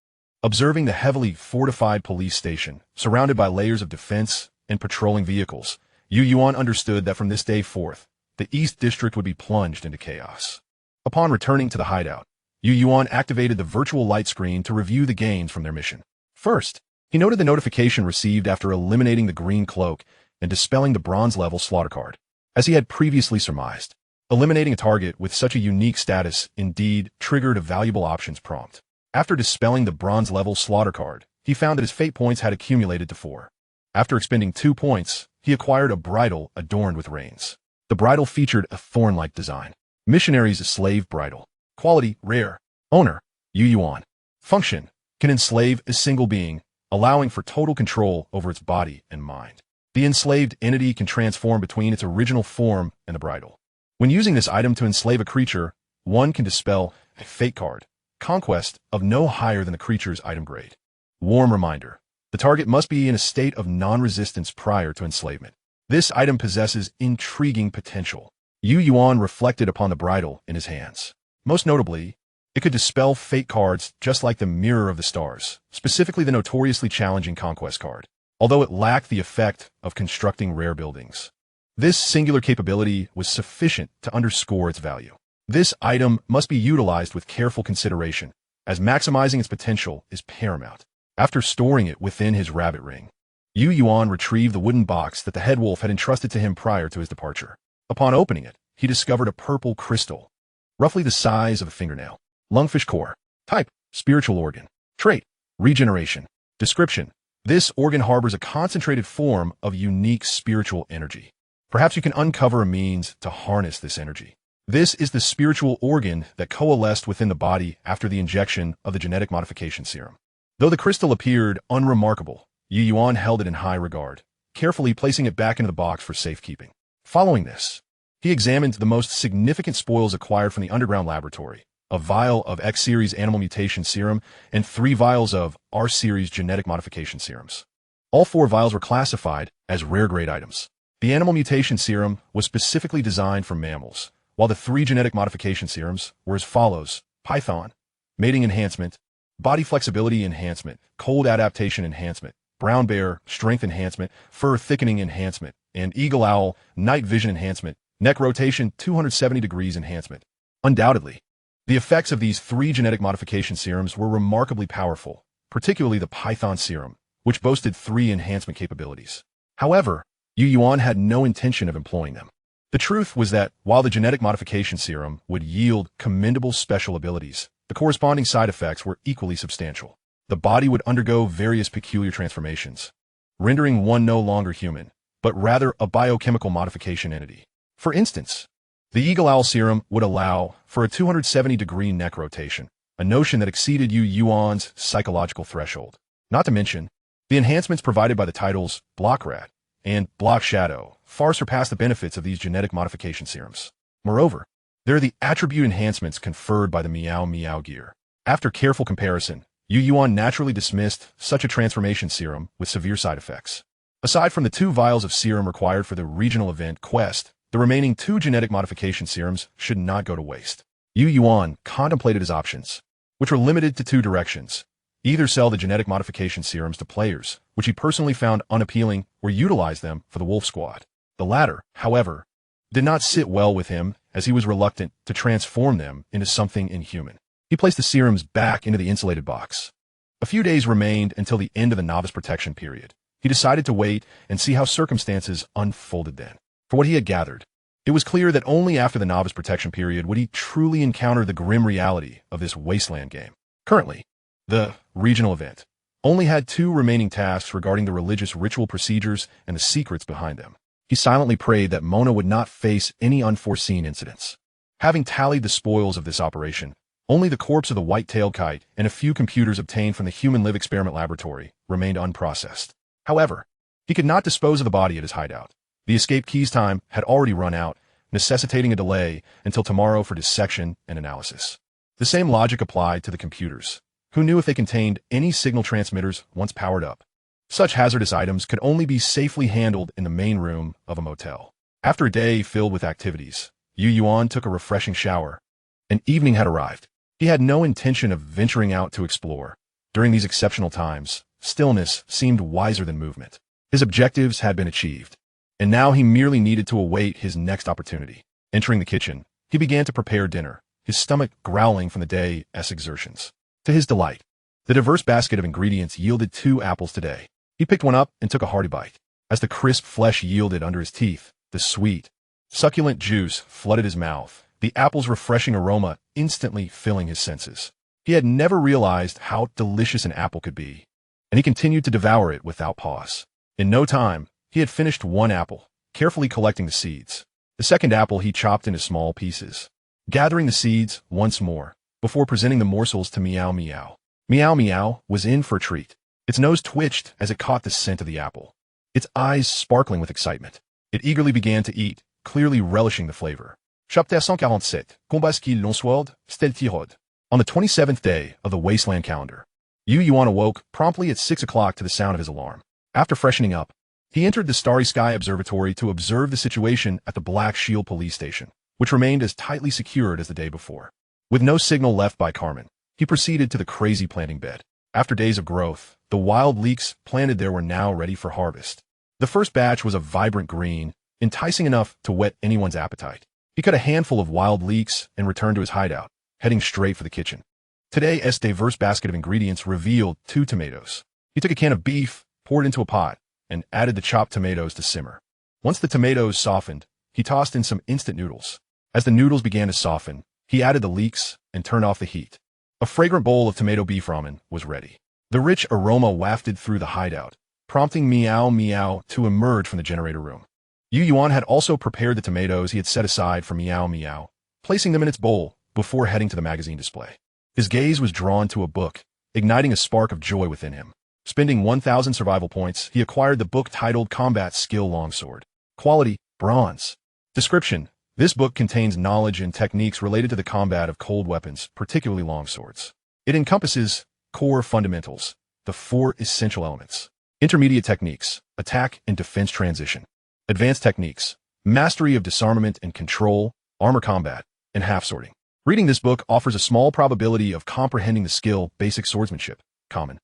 Observing the heavily fortified police station, surrounded by layers of defense and patrolling vehicles, Yuan understood that from this day forth, the East District would be plunged into chaos. Upon returning to the hideout, Yuan activated the virtual light screen to review the gains from their mission. First, he noted the notification received after eliminating the green cloak and dispelling the bronze-level slaughter card. As he had previously surmised, eliminating a target with such a unique status indeed triggered a valuable options prompt. After dispelling the bronze-level slaughter card, he found that his fate points had accumulated to 4. After expending 2 points, he acquired a bridle adorned with reins. The bridle featured a thorn-like design. Missionary's Slave Bridle. Quality, rare. Owner, Yuan. Function, can enslave a single being, allowing for total control over its body and mind. The enslaved entity can transform between its original form and the bridle. When using this item to enslave a creature, one can dispel a fate card, Conquest, of no higher than the creature's item grade. Warm reminder. The target must be in a state of non-resistance prior to enslavement. This item possesses intriguing potential. Yuan reflected upon the bridle in his hands. Most notably, it could dispel fate cards just like the Mirror of the Stars, specifically the notoriously challenging Conquest Card, although it lacked the effect of constructing rare buildings. This singular capability was sufficient to underscore its value. This item must be utilized with careful consideration, as maximizing its potential is paramount. After storing it within his rabbit ring, Yuan retrieved the wooden box that the head wolf had entrusted to him prior to his departure. Upon opening it, he discovered a purple crystal, roughly the size of a fingernail. Lungfish core. Type, spiritual organ. Trait, regeneration. Description, this organ harbors a concentrated form of unique spiritual energy. Perhaps you can uncover a means to harness this energy. This is the spiritual organ that coalesced within the body after the injection of the genetic modification serum. Though the crystal appeared unremarkable, Yuan held it in high regard, carefully placing it back into the box for safekeeping. Following this, he examined the most significant spoils acquired from the underground laboratory, a vial of X-series animal mutation serum and 3 vials of R-series genetic modification serums. All 4 vials were classified as rare-grade items. The animal mutation serum was specifically designed for mammals, while the 3 genetic modification serums were as follows: python, mating enhancement, body flexibility enhancement, cold adaptation enhancement, brown bear, strength enhancement, fur thickening enhancement, and eagle owl, night vision enhancement, neck rotation 270 degrees enhancement. Undoubtedly, the effects of these 3 genetic modification serums were remarkably powerful, particularly the python serum, which boasted 3 enhancement capabilities. However, Yuan had no intention of employing them. The truth was that while the genetic modification serum would yield commendable special abilities, the corresponding side effects were equally substantial. The body would undergo various peculiar transformations, rendering one no longer human, but rather a biochemical modification entity. For instance, the eagle owl serum would allow for a 270-degree neck rotation, a notion that exceeded Yuan's psychological threshold. Not to mention, the enhancements provided by the titles Block Rat and Block Shadow far surpass the benefits of these genetic modification serums. Moreover, there are the attribute enhancements conferred by the Meow Meow gear. After careful comparison, Yuan naturally dismissed such a transformation serum with severe side effects. Aside from the 2 vials of serum required for the regional event Quest, the remaining 2 genetic modification serums should not go to waste. Yuan contemplated his options, which were limited to 2 directions: either sell the genetic modification serums to players, which he personally found unappealing, or utilize them for the Wolf Squad. The latter, however, did not sit well with him, as he was reluctant to transform them into something inhuman. He placed the serums back into the insulated box. A few days remained until the end of the novice protection period. He decided to wait and see how circumstances unfolded then. For what he had gathered, it was clear that only after the novice protection period would he truly encounter the grim reality of this Wasteland game. Currently, the regional event only had 2 remaining tasks regarding the religious ritual procedures and the secrets behind them. He silently prayed that Mona would not face any unforeseen incidents. Having tallied the spoils of this operation, only the corpse of the white-tailed kite and a few computers obtained from the Human Live Experiment Laboratory remained unprocessed. However, he could not dispose of the body at his hideout. The escape key's time had already run out, necessitating a delay until tomorrow for dissection and analysis. The same logic applied to the computers. Who knew if they contained any signal transmitters once powered up? Such hazardous items could only be safely handled in the main room of a motel. After a day filled with activities, Yuan took a refreshing shower, and evening had arrived. He had no intention of venturing out to explore. During these exceptional times, stillness seemed wiser than movement. His objectives had been achieved, and now he merely needed to await his next opportunity. Entering the kitchen, he began to prepare dinner, his stomach growling from the day's exertions. To his delight, the diverse basket of ingredients yielded 2 apples today. He picked one up and took a hearty bite. As the crisp flesh yielded under his teeth, the sweet, succulent juice flooded his mouth, the apple's refreshing aroma instantly filling his senses. He had never realized how delicious an apple could be, and he continued to devour it without pause. In no time, he had finished 1 apple, carefully collecting the seeds. The second apple he chopped into small pieces, gathering the seeds once more, before presenting the morsels to Meow Meow. Meow Meow was in for a treat. Its nose twitched as it caught the scent of the apple, its eyes sparkling with excitement. It eagerly began to eat, clearly relishing the flavor. Chapter 147, Combat qui l'onsword, Steltirod. On the 27th day of the Wasteland calendar, Yuan awoke promptly at 6 o'clock to the sound of his alarm. After freshening up, he entered the Starry Sky Observatory to observe the situation at the Black Shield police station, which remained as tightly secured as the day before. With no signal left by Carmen, he proceeded to the crazy planting bed. After days of growth, the wild leeks planted there were now ready for harvest. The first batch was a vibrant green, enticing enough to whet anyone's appetite. He cut a handful of wild leeks and returned to his hideout, heading straight for the kitchen. Today's diverse basket of ingredients revealed 2 tomatoes. He took a can of beef, poured it into a pot, and added the chopped tomatoes to simmer. Once the tomatoes softened, he tossed in some instant noodles. As the noodles began to soften, he added the leeks and turned off the heat. A fragrant bowl of tomato beef ramen was ready. The rich aroma wafted through the hideout, prompting Meow Meow to emerge from the generator room. Yuan had also prepared the tomatoes he had set aside for Meow Meow, placing them in its bowl before heading to the magazine display. His gaze was drawn to a book, igniting a spark of joy within him. Spending 1,000 survival points, he acquired the book titled Combat Skill Longsword. Quality, bronze. Description: this book contains knowledge and techniques related to the combat of cold weapons, particularly longswords. It encompasses core fundamentals, the 4 essential elements. Intermediate techniques, attack and defense transition. Advanced techniques, mastery of disarmament and control, armor combat, and half sorting. Reading this book offers a small probability of comprehending the skill, basic swordsmanship, common.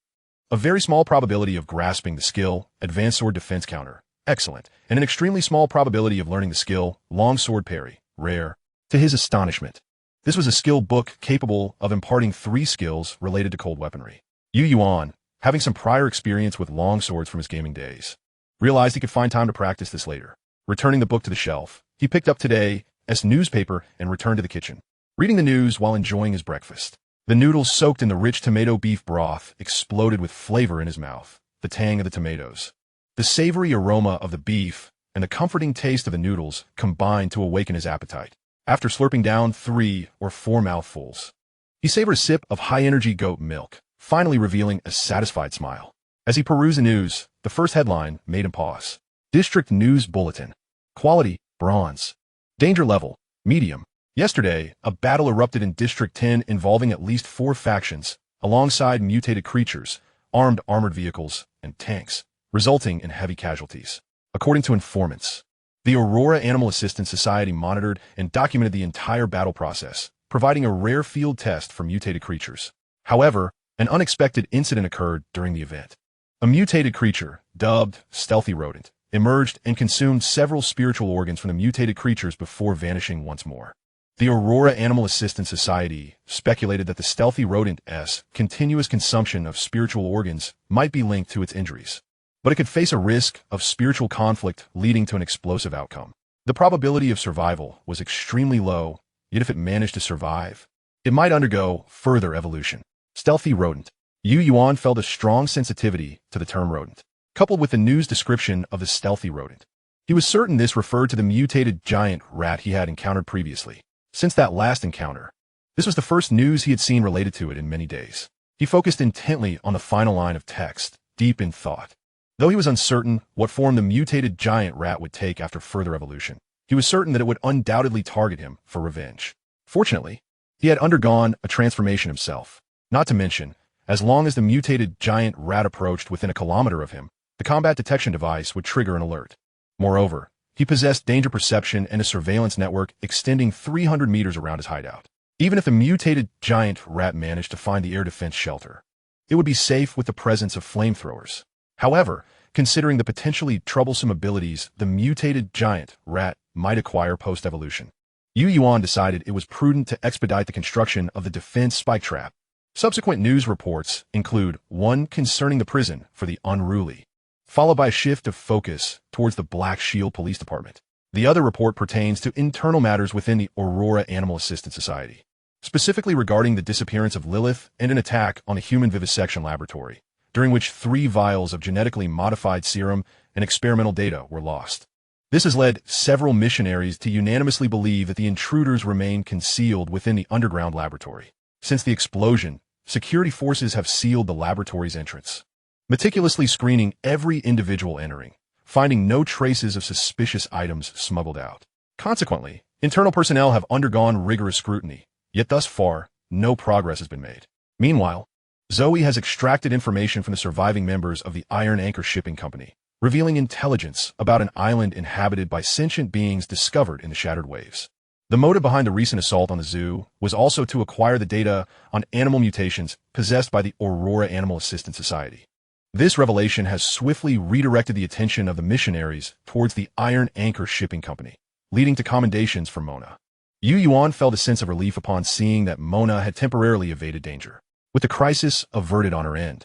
A very small probability of grasping the skill, advanced sword defense counter, excellent, and an extremely small probability of learning the skill, long sword parry, rare. To his astonishment, this was a skill book capable of imparting 3 skills related to cold weaponry. Yuan, having some prior experience with long swords from his gaming days, realized he could find time to practice this later. Returning the book to the shelf, he picked up today's newspaper and returned to the kitchen, reading the news while enjoying his breakfast. The noodles soaked in the rich tomato beef broth exploded with flavor in his mouth, the tang of the tomatoes, the savory aroma of the beef, and the comforting taste of the noodles combined to awaken his appetite. After slurping down 3 or 4 mouthfuls, he savored a sip of high-energy goat milk, finally revealing a satisfied smile. As he perused the news, the first headline made him pause. District News Bulletin. Quality, bronze. Danger level, medium. Yesterday, a battle erupted in District 10 involving at least 4 factions, alongside mutated creatures, armored vehicles, and tanks, resulting in heavy casualties. According to informants, the Aurora Animal Assistance Society monitored and documented the entire battle process, providing a rare field test for mutated creatures. However, an unexpected incident occurred during the event. A mutated creature, dubbed Stealthy Rodent, emerged and consumed several spiritual organs from the mutated creatures before vanishing once more. The Aurora Animal Assistance Society speculated that the Stealthy Rodent's continuous consumption of spiritual organs might be linked to its injuries, but it could face a risk of spiritual conflict leading to an explosive outcome. The probability of survival was extremely low, yet if it managed to survive, it might undergo further evolution. Stealthy Rodent. Yuan felt a strong sensitivity to the term rodent, coupled with the news description of the Stealthy Rodent. He was certain this referred to the mutated giant rat he had encountered previously. Since that last encounter, this was the first news he had seen related to it in many days. He focused intently on the final line of text, deep in thought. Though he was uncertain what form the mutated giant rat would take after further evolution, he was certain that it would undoubtedly target him for revenge. Fortunately, he had undergone a transformation himself. Not to mention, as long as the mutated giant rat approached within a kilometer of him, the combat detection device would trigger an alert. Moreover, he possessed danger perception and a surveillance network extending 300 meters around his hideout. Even if the mutated giant rat managed to find the air defense shelter, it would be safe with the presence of flamethrowers. However, considering the potentially troublesome abilities the mutated giant rat might acquire post-evolution, Yuan decided it was prudent to expedite the construction of the defense spike trap. Subsequent news reports include one concerning the prison for the unruly, followed by a shift of focus towards the Black Shield Police Department. The other report pertains to internal matters within the Aurora Animal Assistance Society, specifically regarding the disappearance of Lilith and an attack on a human vivisection laboratory, during which 3 vials of genetically modified serum and experimental data were lost. This has led several missionaries to unanimously believe that the intruders remain concealed within the underground laboratory. Since the explosion, security forces have sealed the laboratory's entrance, meticulously screening every individual entering, finding no traces of suspicious items smuggled out. Consequently, internal personnel have undergone rigorous scrutiny, yet thus far, no progress has been made. Meanwhile, Zoe has extracted information from the surviving members of the Iron Anchor Shipping Company, revealing intelligence about an island inhabited by sentient beings discovered in the shattered waves. The motive behind the recent assault on the zoo was also to acquire the data on animal mutations possessed by the Aurora Animal Assistance Society. This revelation has swiftly redirected the attention of the missionaries towards the Iron Anchor Shipping Company, leading to commendations for Mona. Yuan felt a sense of relief upon seeing that Mona had temporarily evaded danger. With the crisis averted on her end,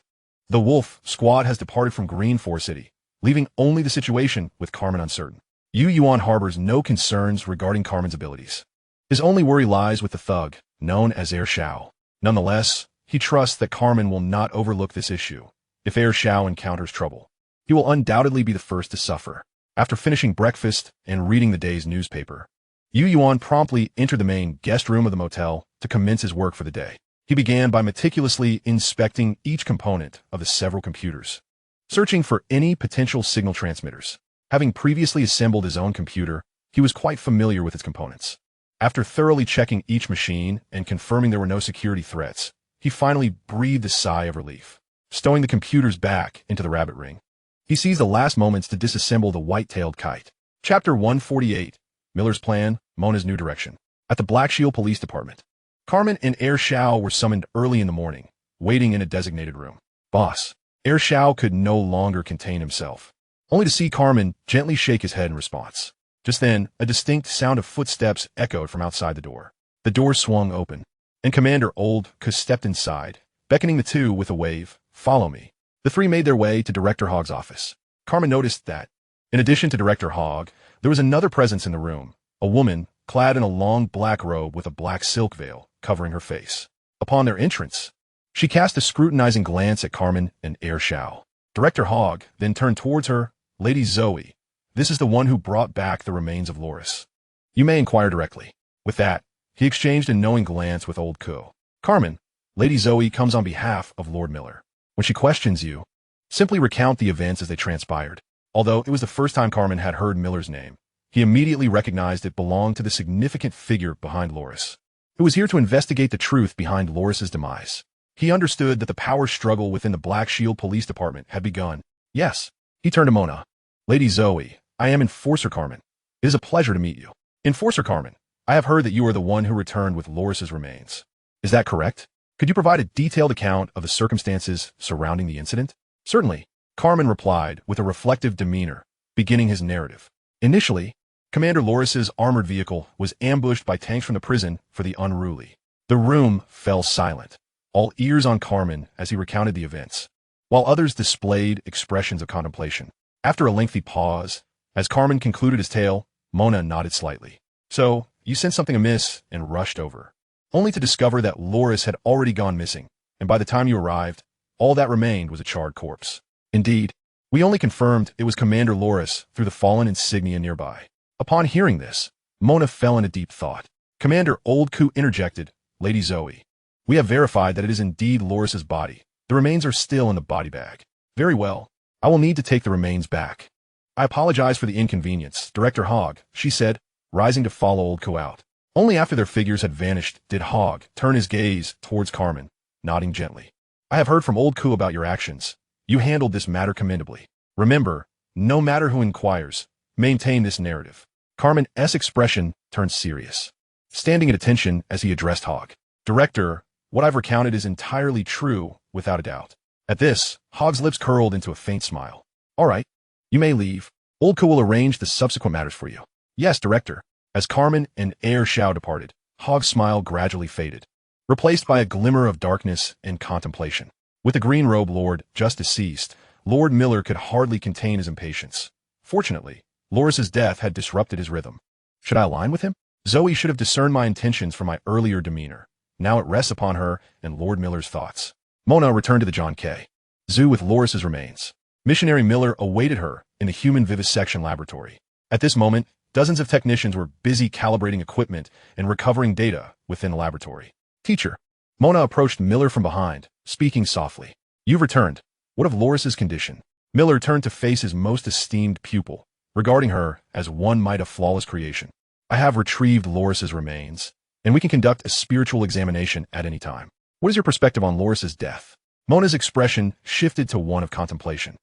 the Wolf Squad has departed from Green Forest City, leaving only the situation with Carmen uncertain. Yuan harbors no concerns regarding Carmen's abilities. His only worry lies with the thug, known as Air Shao. Nonetheless, he trusts that Carmen will not overlook this issue. If Air Shao encounters trouble, he will undoubtedly be the first to suffer. After finishing breakfast and reading the day's newspaper, Yuan promptly entered the main guest room of the motel to commence his work for the day. He began by meticulously inspecting each component of the several computers, searching for any potential signal transmitters. Having previously assembled his own computer, he was quite familiar with its components. After thoroughly checking each machine and confirming there were no security threats, he finally breathed a sigh of relief. Stowing the computers back into the rabbit ring, he seized the last moments to disassemble the white-tailed kite. Chapter 148, Miller's Plan, Mona's New Direction. At the Black Shield Police Department, Carmen and Air Xiao were summoned early in the morning, waiting in a designated room. Boss. Air Xiao could no longer contain himself, only to see Carmen gently shake his head in response. Just then, a distinct sound of footsteps echoed from outside the door. The door swung open, and Commander Old Ku stepped inside, beckoning the two with a wave, "Follow me." The three made their way to Director Hogg's office. Carmen noticed that, in addition to Director Hogg, there was another presence in the room, a woman clad in a long black robe with a black silk veil covering her face. Upon their entrance, she cast a scrutinizing glance at Carmen and Air Xiao. Director Hogg then turned towards her. "Lady Zoe, this is the one who brought back the remains of Loris. You may inquire directly." With that, he exchanged a knowing glance with Old Ku. "Carmen, Lady Zoe comes on behalf of Lord Miller. When she questions you, simply recount the events as they transpired." Although it was the first time Carmen had heard Miller's name, he immediately recognized it belonged to the significant figure behind Loris, who was here to investigate the truth behind Loris's demise. He understood that the power struggle within the Black Shield Police Department had begun. Yes, he turned to Mona. "Lady Zoe, I am Enforcer Carmen. It is a pleasure to meet you." "Enforcer Carmen, I have heard that you are the one who returned with Loris's remains. Is that correct? Could you provide a detailed account of the circumstances surrounding the incident?" "Certainly," Carmen replied with a reflective demeanor, beginning his narrative. "Initially, Commander Loris's armored vehicle was ambushed by tanks from the prison for the unruly. The room fell silent, all ears on Carmen as he recounted the events, while others displayed expressions of contemplation. After a lengthy pause, as Carmen concluded his tale, Mona nodded slightly. "So, you sensed something amiss and rushed over, only to discover that Loris had already gone missing, and by the time you arrived, all that remained was a charred corpse." "Indeed, we only confirmed it was Commander Loris through the fallen insignia nearby." Upon hearing this, Mona fell into deep thought. Commander Old Ku interjected, "Lady Zoe, we have verified that it is indeed Loris's body. The remains are still in the body bag." "Very well. I will need to take the remains back. I apologize for the inconvenience, Director Hogg," she said, rising to follow Old Ku out. Only after their figures had vanished did Hogg turn his gaze towards Carmen, nodding gently. "I have heard from Old Ku about your actions. You handled this matter commendably. Remember, no matter who inquires, maintain this narrative." Carmen's expression turned serious, standing at attention as he addressed Hogg. "Director, what I've recounted is entirely true, without a doubt." At this, Hogg's lips curled into a faint smile. "All right, you may leave. Old Ku will arrange the subsequent matters for you." "Yes, Director." As Carmen and Air Xiao departed, Hogg's smile gradually faded, replaced by a glimmer of darkness and contemplation. With the Green Robe Lord just deceased, Lord Miller could hardly contain his impatience. Fortunately, Loris's death had disrupted his rhythm. Should I align with him? Zoe should have discerned my intentions from my earlier demeanor. Now it rests upon her and Lord Miller's thoughts. Mona returned to the John K. Zoo with Loris's remains. Missionary Miller awaited her in the human vivisection laboratory. At this moment, dozens of technicians were busy calibrating equipment and recovering data within the laboratory. "Teacher." Mona approached Miller from behind, speaking softly. "You've returned. What of Loris's condition?" Miller turned to face his most esteemed pupil, regarding her as one might a flawless creation. "I have retrieved Loris's remains, and we can conduct a spiritual examination at any time. What is your perspective on Loris's death?" Mona's expression shifted to one of contemplation.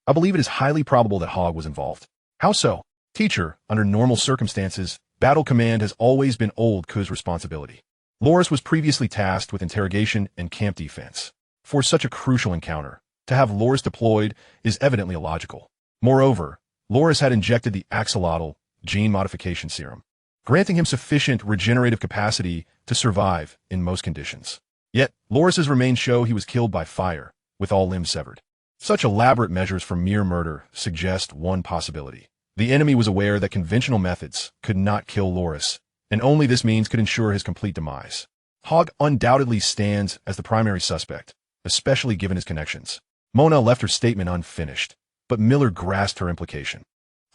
"I believe it is highly probable that Hogg was involved." "How so?" "Teacher, under normal circumstances, battle command has always been Old Ku's responsibility. Loris was previously tasked with interrogation and camp defense. For such a crucial encounter, to have Loris deployed is evidently illogical. Moreover, Loris had injected the axolotl gene modification serum, granting him sufficient regenerative capacity to survive in most conditions. Yet, Loris's remains show he was killed by fire, with all limbs severed. Such elaborate measures for mere murder suggest one possibility. The enemy was aware that conventional methods could not kill Loris, and only this means could ensure his complete demise. Hogg undoubtedly stands as the primary suspect, especially given his connections." Mona left her statement unfinished, but Miller grasped her implication.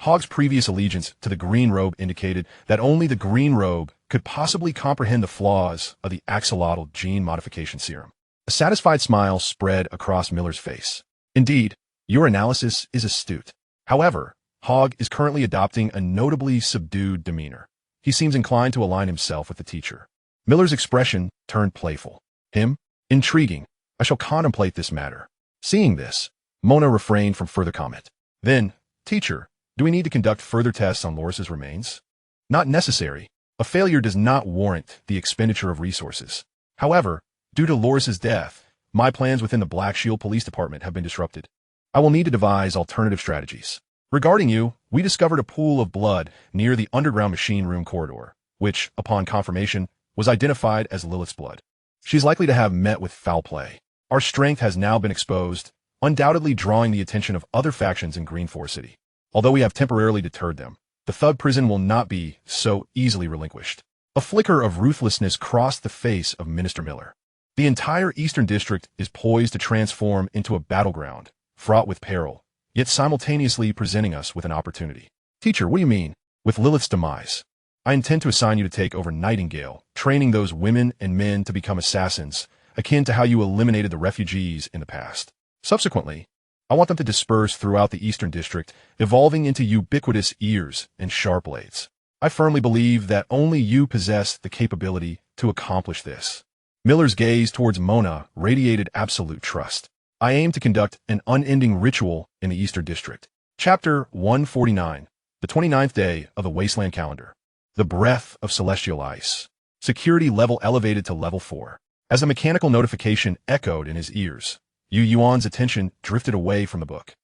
Hogg's previous allegiance to the Green Robe indicated that only the Green Robe could possibly comprehend the flaws of the axolotl gene modification serum. A satisfied smile spread across Miller's face. "Indeed, your analysis is astute. However, Hogg is currently adopting a notably subdued demeanor. He seems inclined to align himself with the teacher. Miller's expression turned playful. Him? Intriguing. I shall contemplate this matter. Seeing this, Mona refrained from further comment. Then, teacher, do we need to conduct further tests on Loris's remains? Not necessary. A failure does not warrant the expenditure of resources. However, due to Loris's death, my plans within the Black Shield Police Department have been disrupted. I will need to devise alternative strategies. Regarding you, we discovered a pool of blood near the underground machine room corridor, which, upon confirmation, was identified as Lilith's blood. She's likely to have met with foul play. Our strength has now been exposed, undoubtedly drawing the attention of other factions in Green Forest City. Although we have temporarily deterred them, the thug prison will not be so easily relinquished. A flicker of ruthlessness crossed the face of Minister Miller. The entire Eastern District is poised to transform into a battleground, fraught with peril, yet simultaneously presenting us with an opportunity. Teacher, what do you mean? With Lilith's demise, I intend to assign you to take over Nightingale, training those women and men to become assassins, akin to how you eliminated the refugees in the past. Subsequently, I want them to disperse throughout the Eastern District, evolving into ubiquitous ears and sharp blades. I firmly believe that only you possess the capability to accomplish this. Miller's gaze towards Mona radiated absolute trust. I aim to conduct an unending ritual in the Eastern District. Chapter 149, the 29th day of the Wasteland calendar. The breath of celestial ice. Security level elevated to level 4. As a mechanical notification echoed in his ears, Yuan's attention drifted away from the book.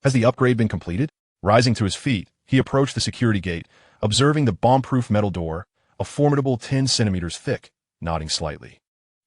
Has the upgrade been completed? Rising to his feet, he approached the security gate, observing the bomb-proof metal door, a formidable 10 centimeters thick, nodding slightly.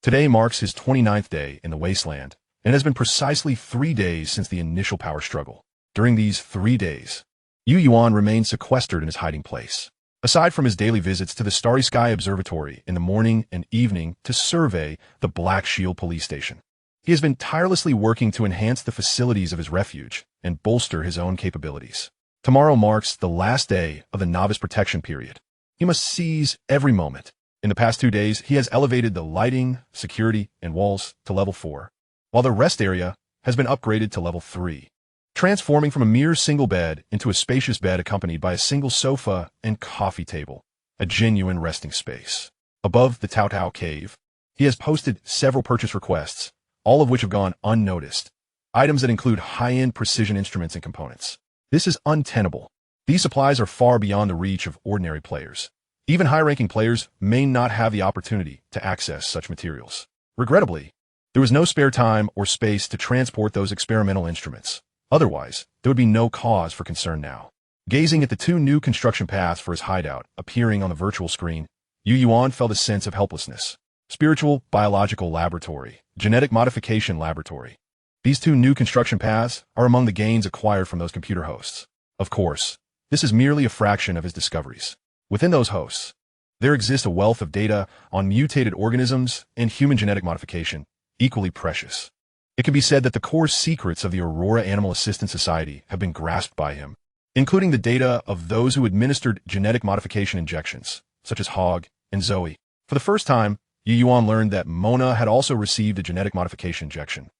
Today marks his 29th day in the Wasteland, and it has been precisely 3 days since the initial power struggle. During these 3 days, Yuan remained sequestered in his hiding place. Aside from his daily visits to the Starry Sky Observatory in the morning and evening to survey the Black Shield Police Station, he has been tirelessly working to enhance the facilities of his refuge and bolster his own capabilities. Tomorrow marks the last day of the novice protection period. He must seize every moment. In the past 2 days, he has elevated the lighting, security, and walls to level 4, while the rest area has been upgraded to level 3, transforming from a mere single bed into a spacious bed accompanied by a single sofa and coffee table, a genuine resting space. Above the Tao Tao cave, he has posted several purchase requests, all of which have gone unnoticed, items that include high-end precision instruments and components. This is untenable. These supplies are far beyond the reach of ordinary players. Even high-ranking players may not have the opportunity to access such materials. Regrettably, there was no spare time or space to transport those experimental instruments. Otherwise, there would be no cause for concern now. Gazing at the 2 new construction paths for his hideout appearing on the virtual screen, Yuan felt a sense of helplessness. Spiritual Biological Laboratory, Genetic Modification Laboratory. These 2 new construction paths are among the gains acquired from those computer hosts. Of course, this is merely a fraction of his discoveries. Within those hosts, there exists a wealth of data on mutated organisms and human genetic modification, equally precious. It can be said that the core secrets of the Aurora Animal Assistance Society have been grasped by him, including the data of those who administered genetic modification injections, such as Hogg and Zoe. For the first time, Yuan learned that Mona had also received a genetic modification injection,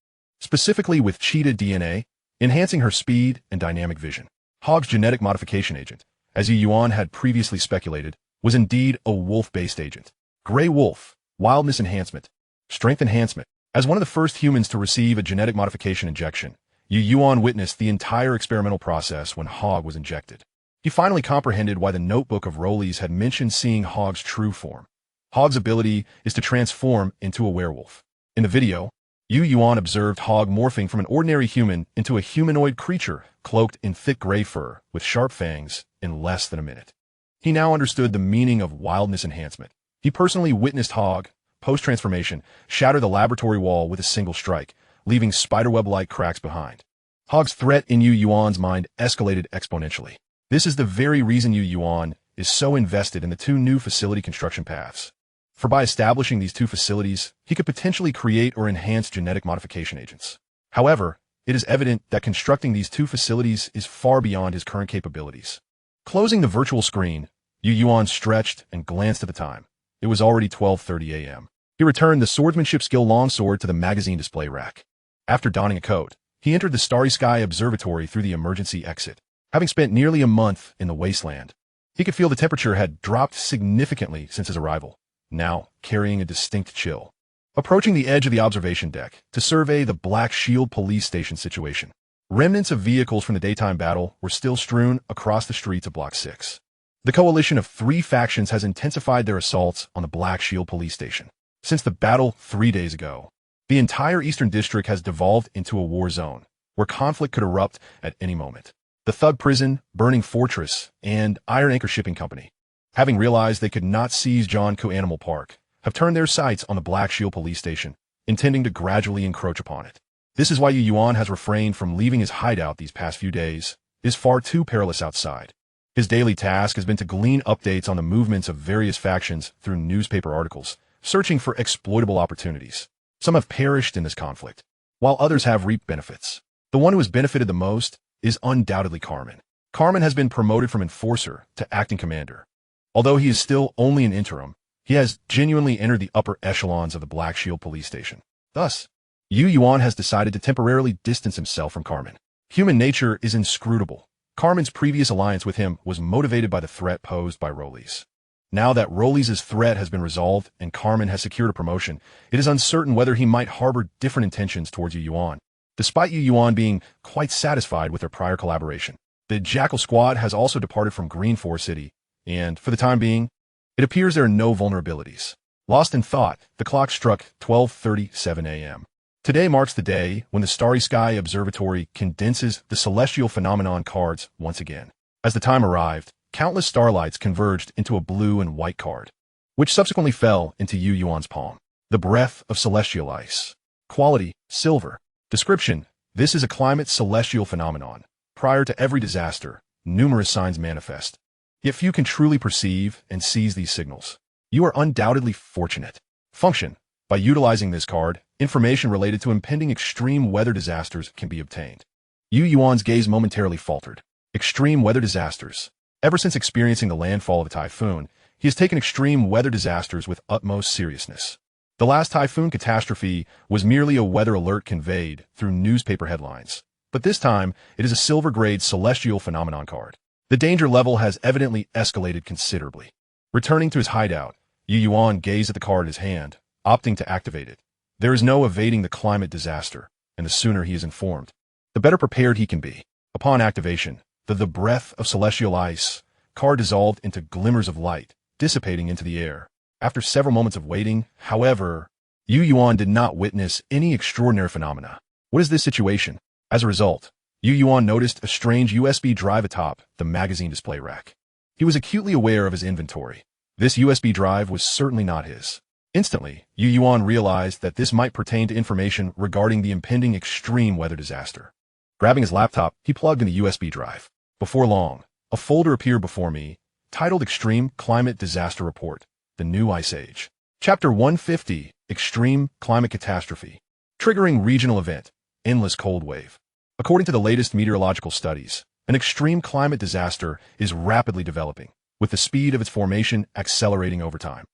specifically with cheetah DNA, enhancing her speed and dynamic vision. Hogg's genetic modification agent, as Yuan had previously speculated, was indeed a wolf-based agent. Gray wolf, wildness enhancement, strength enhancement. As one of the first humans to receive a genetic modification injection, Yuan witnessed the entire experimental process when Hogg was injected. He finally comprehended why the notebook of Rowley's had mentioned seeing Hogg's true form. Hogg's ability is to transform into a werewolf. In the video, Yuan observed Hogg morphing from an ordinary human into a humanoid creature cloaked in thick gray fur with sharp fangs in less than a minute. He now understood the meaning of wildness enhancement. He personally witnessed Hogg, post-transformation, shatter the laboratory wall with a single strike, leaving spiderweb-like cracks behind. Hogg's threat in Yuan's mind escalated exponentially. This is the very reason Yuan is so invested in the 2 new facility construction paths. For by establishing these 2 facilities, he could potentially create or enhance genetic modification agents. However, it is evident that constructing these 2 facilities is far beyond his current capabilities. Closing the virtual screen, Yuan stretched and glanced at the time. It was already 12:30 a.m. He returned the swordsmanship skill longsword to the magazine display rack. After donning a coat, he entered the Starry Sky Observatory through the emergency exit. Having spent nearly a month in the Wasteland, he could feel the temperature had dropped significantly since his arrival, now carrying a distinct chill. Approaching the edge of the observation deck to survey the Black Shield police station situation, remnants of vehicles from the daytime battle were still strewn across the streets of Block 6. The coalition of 3 factions has intensified their assaults on the Black Shield police station. Since the battle 3 days ago, the entire Eastern District has devolved into a war zone, where conflict could erupt at any moment. The Thug Prison, Burning Fortress, and Iron Anchor Shipping Company, having realized they could not seize John Co. Animal Park, have turned their sights on the Black Shield police station, intending to gradually encroach upon it. This is why Yuan has refrained from leaving his hideout these past few days. It is far too perilous outside. His daily task has been to glean updates on the movements of various factions through newspaper articles, searching for exploitable opportunities. Some have perished in this conflict, while others have reaped benefits. The one who has benefited the most is undoubtedly Carmen. Carmen has been promoted from enforcer to acting commander. Although he is still only an interim, he has genuinely entered the upper echelons of the Black Shield police station. Thus, Yuan has decided to temporarily distance himself from Carmen. Human nature is inscrutable. Carmen's previous alliance with him was motivated by the threat posed by Rollies. Now that Rollies' threat has been resolved and Carmen has secured a promotion, it is uncertain whether he might harbor different intentions towards Yuan. Despite Yuan being quite satisfied with their prior collaboration, the Jackal Squad has also departed from Green Forest City, and, for the time being, it appears there are no vulnerabilities. Lost in thought, the clock struck 12:37 a.m. Today marks the day when the Starry Sky Observatory condenses the celestial phenomenon cards once again. As the time arrived, countless starlights converged into a blue and white card, which subsequently fell into Yuan's palm. The breath of celestial ice. Quality, silver. Description: this is a climate celestial phenomenon. Prior to every disaster, numerous signs manifest. Yet few can truly perceive and seize these signals. You are undoubtedly fortunate. Function: by utilizing this card, information related to impending extreme weather disasters can be obtained. Yuan's gaze momentarily faltered. Extreme weather disasters. Ever since experiencing the landfall of a typhoon, he has taken extreme weather disasters with utmost seriousness. The last typhoon catastrophe was merely a weather alert conveyed through newspaper headlines, but this time it is a silver-grade celestial phenomenon card. The danger level has evidently escalated considerably. Returning to his hideout, Yuan gazed at the card in his hand, opting to activate it. There is no evading the climate disaster, and the sooner he is informed, the better prepared he can be. Upon activation, the breath of celestial ice card dissolved into glimmers of light, dissipating into the air. After several moments of waiting, however, Yuan did not witness any extraordinary phenomena. What is this situation? As a result, Yuan noticed a strange USB drive atop the magazine display rack. He was acutely aware of his inventory. This USB drive was certainly not his. Instantly, Yuan realized that this might pertain to information regarding the impending extreme weather disaster. Grabbing his laptop, he plugged in the USB drive. Before long, a folder appeared before me, titled Extreme Climate Disaster Report, The New Ice Age. Chapter 150, Extreme Climate Catastrophe. Triggering Regional Event, Endless Cold Wave. According to the latest meteorological studies, an extreme climate disaster is rapidly developing, with the speed of its formation accelerating over time.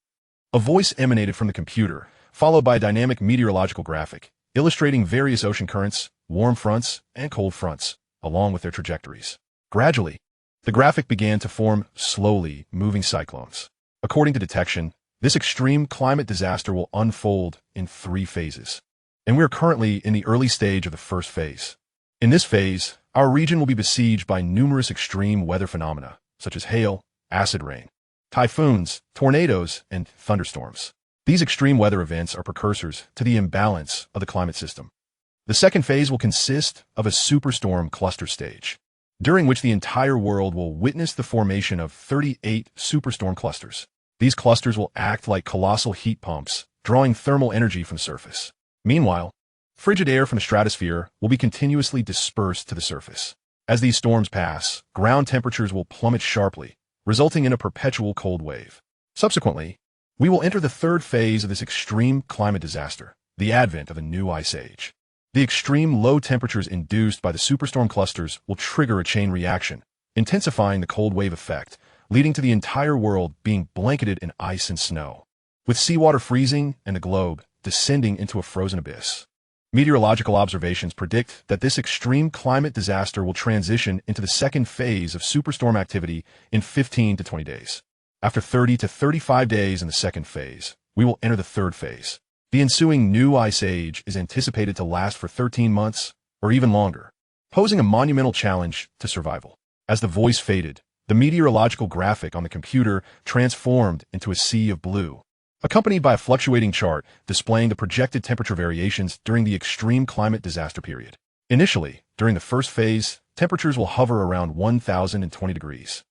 A voice emanated from the computer, followed by a dynamic meteorological graphic, illustrating various ocean currents, warm fronts, and cold fronts, along with their trajectories. Gradually, the graphic began to form slowly moving cyclones. According to detection, this extreme climate disaster will unfold in 3 phases, and we are currently in the early stage of the first phase. In this phase, our region will be besieged by numerous extreme weather phenomena, such as hail, acid rain, typhoons, tornadoes, and thunderstorms. These extreme weather events are precursors to the imbalance of the climate system. The second phase will consist of a superstorm cluster stage, during which the entire world will witness the formation of 38 superstorm clusters. These clusters will act like colossal heat pumps, drawing thermal energy from the surface. Meanwhile, frigid air from the stratosphere will be continuously dispersed to the surface. As these storms pass, ground temperatures will plummet sharply, resulting in a perpetual cold wave. Subsequently, we will enter the third phase of this extreme climate disaster, the advent of a new ice age. The extreme low temperatures induced by the superstorm clusters will trigger a chain reaction, intensifying the cold wave effect, leading to the entire world being blanketed in ice and snow, with seawater freezing and the globe descending into a frozen abyss. Meteorological observations predict that this extreme climate disaster will transition into the second phase of superstorm activity in 15 to 20 days. After 30 to 35 days in the second phase, we will enter the third phase. The ensuing new ice age is anticipated to last for 13 months or even longer, posing a monumental challenge to survival. As the voice faded, the meteorological graphic on the computer transformed into a sea of blue, accompanied by a fluctuating chart displaying the projected temperature variations during the extreme climate disaster period. Initially, during the first phase, temperatures will hover around 1,020 degrees.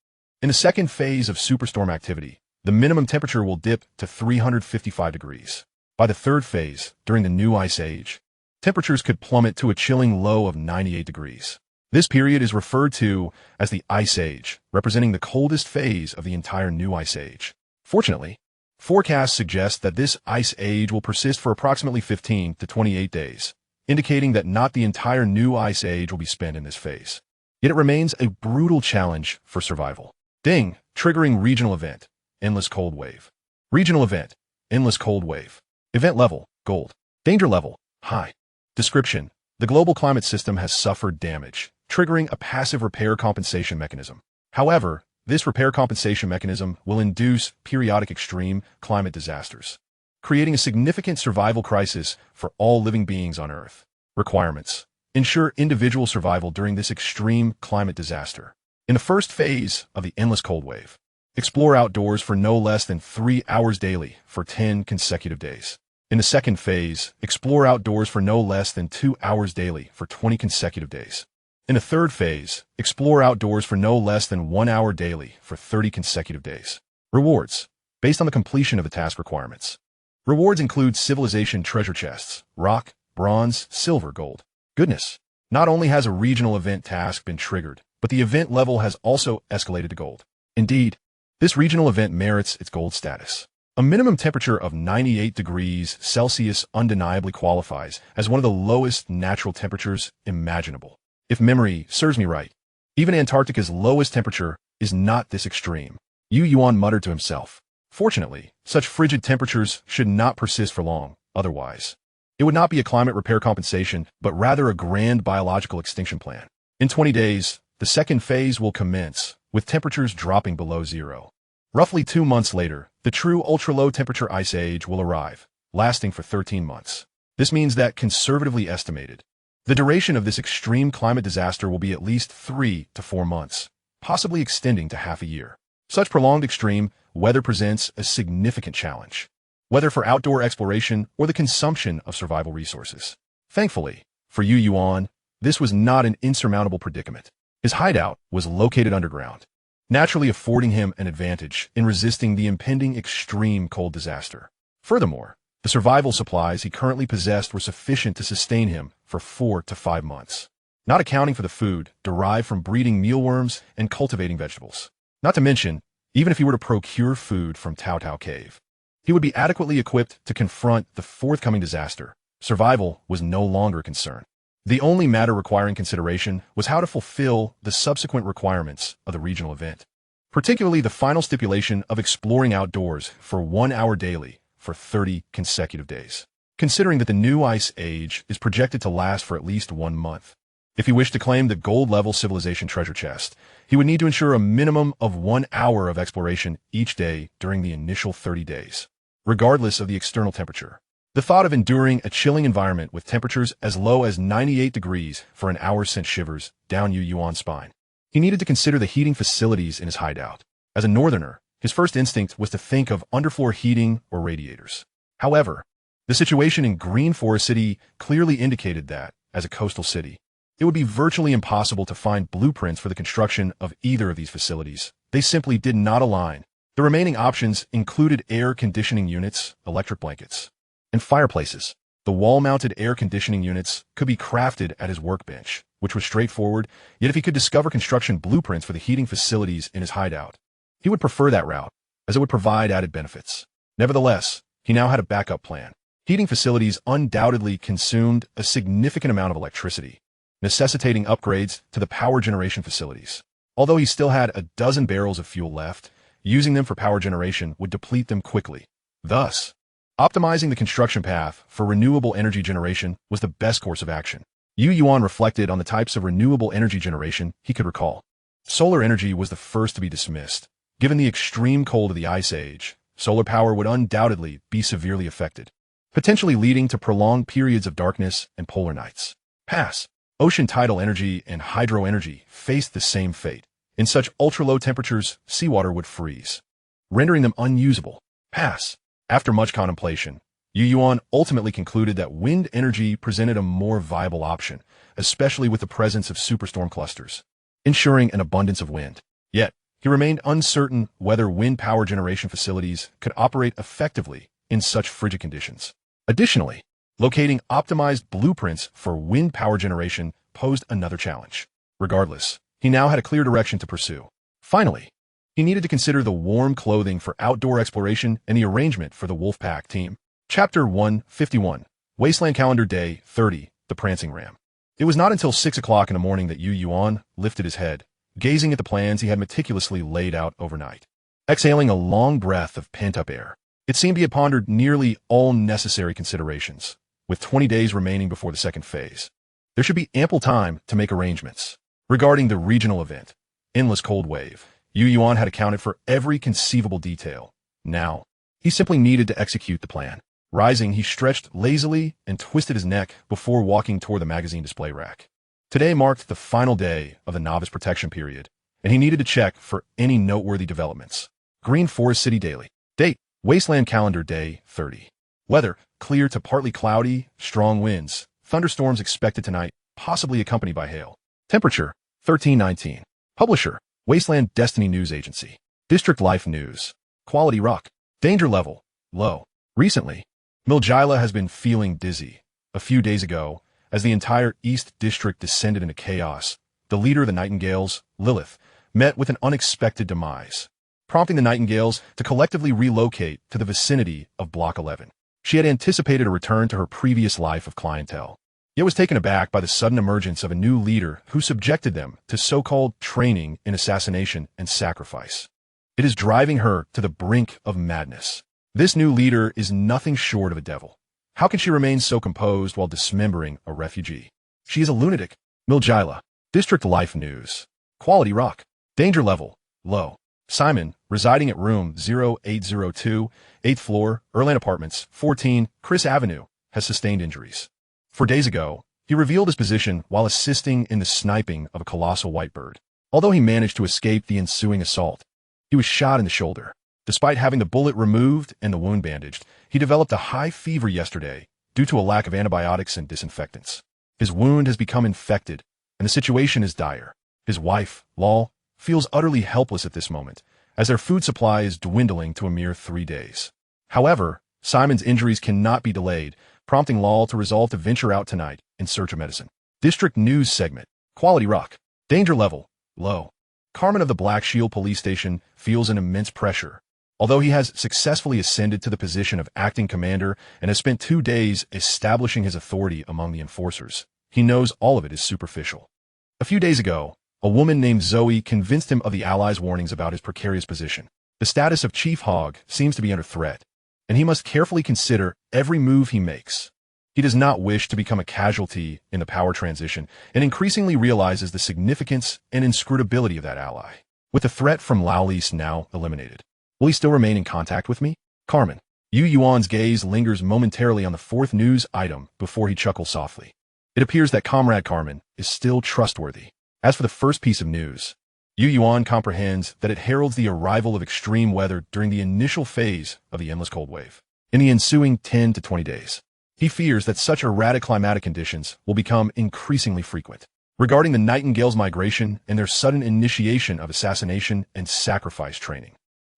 In the second phase of superstorm activity, the minimum temperature will dip to 355 degrees. By the third phase, during the new ice age, temperatures could plummet to a chilling low of 98 degrees. This period is referred to as the ice age, representing the coldest phase of the entire new ice age. Fortunately, forecasts suggest that this ice age will persist for approximately 15 to 28 days, indicating that not the entire new ice age will be spent in this phase. Yet it remains a brutal challenge for survival. Ding! Triggering regional event. Endless cold wave. Regional event. Endless cold wave. Event level. Gold. Danger level. High. Description. The global climate system has suffered damage, triggering a passive repair compensation mechanism. However, this repair compensation mechanism will induce periodic extreme climate disasters, creating a significant survival crisis for all living beings on Earth. Requirements. Ensure individual survival during this extreme climate disaster. In the first phase of the endless cold wave, explore outdoors for no less than 3 hours daily for 10 consecutive days. In the second phase, explore outdoors for no less than 2 hours daily for 20 consecutive days. In the third phase, explore outdoors for no less than 1 hour daily for 30 consecutive days. Rewards. Based on the completion of the task requirements. Rewards include civilization treasure chests, rock, bronze, silver, gold. Goodness. Not only has a regional event task been triggered, but the event level has also escalated to gold. Indeed, this regional event merits its gold status. A minimum temperature of 98 degrees Celsius undeniably qualifies as one of the lowest natural temperatures imaginable. If memory serves me right, even Antarctica's lowest temperature is not this extreme. Yuan muttered to himself. Fortunately, such frigid temperatures should not persist for long, otherwise it would not be a climate repair compensation, but rather a grand biological extinction plan. In 20 days, the second phase will commence, with temperatures dropping below zero. Roughly 2 months later, the true ultra-low temperature ice age will arrive, lasting for 13 months. This means that, conservatively estimated, the duration of this extreme climate disaster will be at least 3 to 4 months, possibly extending to half a year. Such prolonged extreme weather presents a significant challenge, whether for outdoor exploration or the consumption of survival resources. Thankfully, for Yuan, this was not an insurmountable predicament. His hideout was located underground, naturally affording him an advantage in resisting the impending extreme cold disaster. Furthermore, the survival supplies he currently possessed were sufficient to sustain him for 4 to 5 months, not accounting for the food derived from breeding mealworms and cultivating vegetables. Not to mention, even if he were to procure food from Tao Tao Cave, he would be adequately equipped to confront the forthcoming disaster. Survival was no longer a concern. The only matter requiring consideration was how to fulfill the subsequent requirements of the regional event, particularly the final stipulation of exploring outdoors for 1 hour daily for 30 consecutive days. Considering that the new ice age is projected to last for at least 1 month, if he wished to claim the gold-level civilization treasure chest, he would need to ensure a minimum of 1 hour of exploration each day during the initial 30 days, regardless of the external temperature. The thought of enduring a chilling environment with temperatures as low as 98 degrees for an hour sent shivers down Yuan's spine. He needed to consider the heating facilities in his hideout. As a northerner, his first instinct was to think of underfloor heating or radiators. However, the situation in Green Forest City clearly indicated that, as a coastal city, it would be virtually impossible to find blueprints for the construction of either of these facilities. They simply did not align. The remaining options included air conditioning units, electric blankets, and fireplaces. The wall-mounted air conditioning units could be crafted at his workbench, which was straightforward, yet if he could discover construction blueprints for the heating facilities in his hideout, he would prefer that route, as it would provide added benefits. Nevertheless, he now had a backup plan. Heating facilities undoubtedly consumed a significant amount of electricity, necessitating upgrades to the power generation facilities. Although he still had a dozen barrels of fuel left, using them for power generation would deplete them quickly. Thus, Optimizing the construction path for renewable energy generation was the best course of action. Yuan reflected on the types of renewable energy generation he could recall. Solar energy was the first to be dismissed. Given the extreme cold of the Ice Age, solar power would undoubtedly be severely affected, potentially leading to prolonged periods of darkness and polar nights. Pass. Ocean tidal energy and hydro energy faced the same fate. In such ultra-low temperatures, seawater would freeze, rendering them unusable. Pass. After much contemplation, Yuan ultimately concluded that wind energy presented a more viable option, especially with the presence of superstorm clusters, ensuring an abundance of wind. Yet, he remained uncertain whether wind power generation facilities could operate effectively in such frigid conditions. Additionally, locating optimized blueprints for wind power generation posed another challenge. Regardless, he now had a clear direction to pursue. Finally, he needed to consider the warm clothing for outdoor exploration and the arrangement for the Wolfpack team. Chapter 151, Wasteland Calendar Day 30, The Prancing Ram. It was not until 6 o'clock in the morning that Yuan lifted his head, gazing at the plans he had meticulously laid out overnight. Exhaling a long breath of pent-up air, it seemed he had pondered nearly all necessary considerations. With 20 days remaining before the second phase, there should be ample time to make arrangements. Regarding the regional event, Endless Cold Wave, Yuan had accounted for every conceivable detail. Now, he simply needed to execute the plan. Rising, he stretched lazily and twisted his neck before walking toward the magazine display rack. Today marked the final day of the novice protection period, and he needed to check for any noteworthy developments. Green Forest City Daily. Date: Wasteland Calendar Day 30. Weather: clear to partly cloudy, strong winds, thunderstorms expected tonight, possibly accompanied by hail. Temperature: 13-19. Publisher: Wasteland Destiny News Agency. District Life News. Quality rock. Danger level: low. Recently, Milgila has been feeling dizzy. A few days ago, as the entire East District descended into chaos, the leader of the Nightingales, Lilith, met with an unexpected demise, prompting the Nightingales to collectively relocate to the vicinity of Block 11. She had anticipated a return to her previous life of clientele, yet was taken aback by the sudden emergence of a new leader who subjected them to so-called training in assassination and sacrifice. It is driving her to the brink of madness. This new leader is nothing short of a devil. How can she remain so composed while dismembering a refugee? She is a lunatic. Milgila. District Life News. Quality rock. Danger level: low. Simon, residing at room 0802, 8th floor, Erland Apartments, 14, Chris Avenue, has sustained injuries. 4 days ago, he revealed his position while assisting in the sniping of a colossal white bird. Although he managed to escape the ensuing assault, he was shot in the shoulder. Despite having the bullet removed and the wound bandaged, he developed a high fever yesterday due to a lack of antibiotics and disinfectants. His wound has become infected, and the situation is dire. His wife, Lal, feels utterly helpless at this moment, as their food supply is dwindling to a mere 3 days. However, Simon's injuries cannot be delayed, prompting Lal to resolve to venture out tonight in search of medicine. District News Segment. Quality rock. Danger level: low. Carmen of the Black Shield Police Station feels an immense pressure. Although he has successfully ascended to the position of acting commander and has spent 2 days establishing his authority among the enforcers, he knows all of it is superficial. A few days ago, a woman named Zoe convinced him of the Allies' warnings about his precarious position. The status of Chief Hog seems to be under threat, and he must carefully consider every move he makes. He does not wish to become a casualty in the power transition and increasingly realizes the significance and inscrutability of that ally. With the threat from Laulis now eliminated, will he still remain in contact with me? Carmen. Yuan's gaze lingers momentarily on the 4th news item before he chuckles softly. It appears that Comrade Carmen is still trustworthy. As for the first piece of news, Yuan comprehends that it heralds the arrival of extreme weather during the initial phase of the Endless Cold Wave. In the ensuing 10 to 20 days, he fears that such erratic climatic conditions will become increasingly frequent. Regarding the Nightingales' migration and their sudden initiation of assassination and sacrifice training,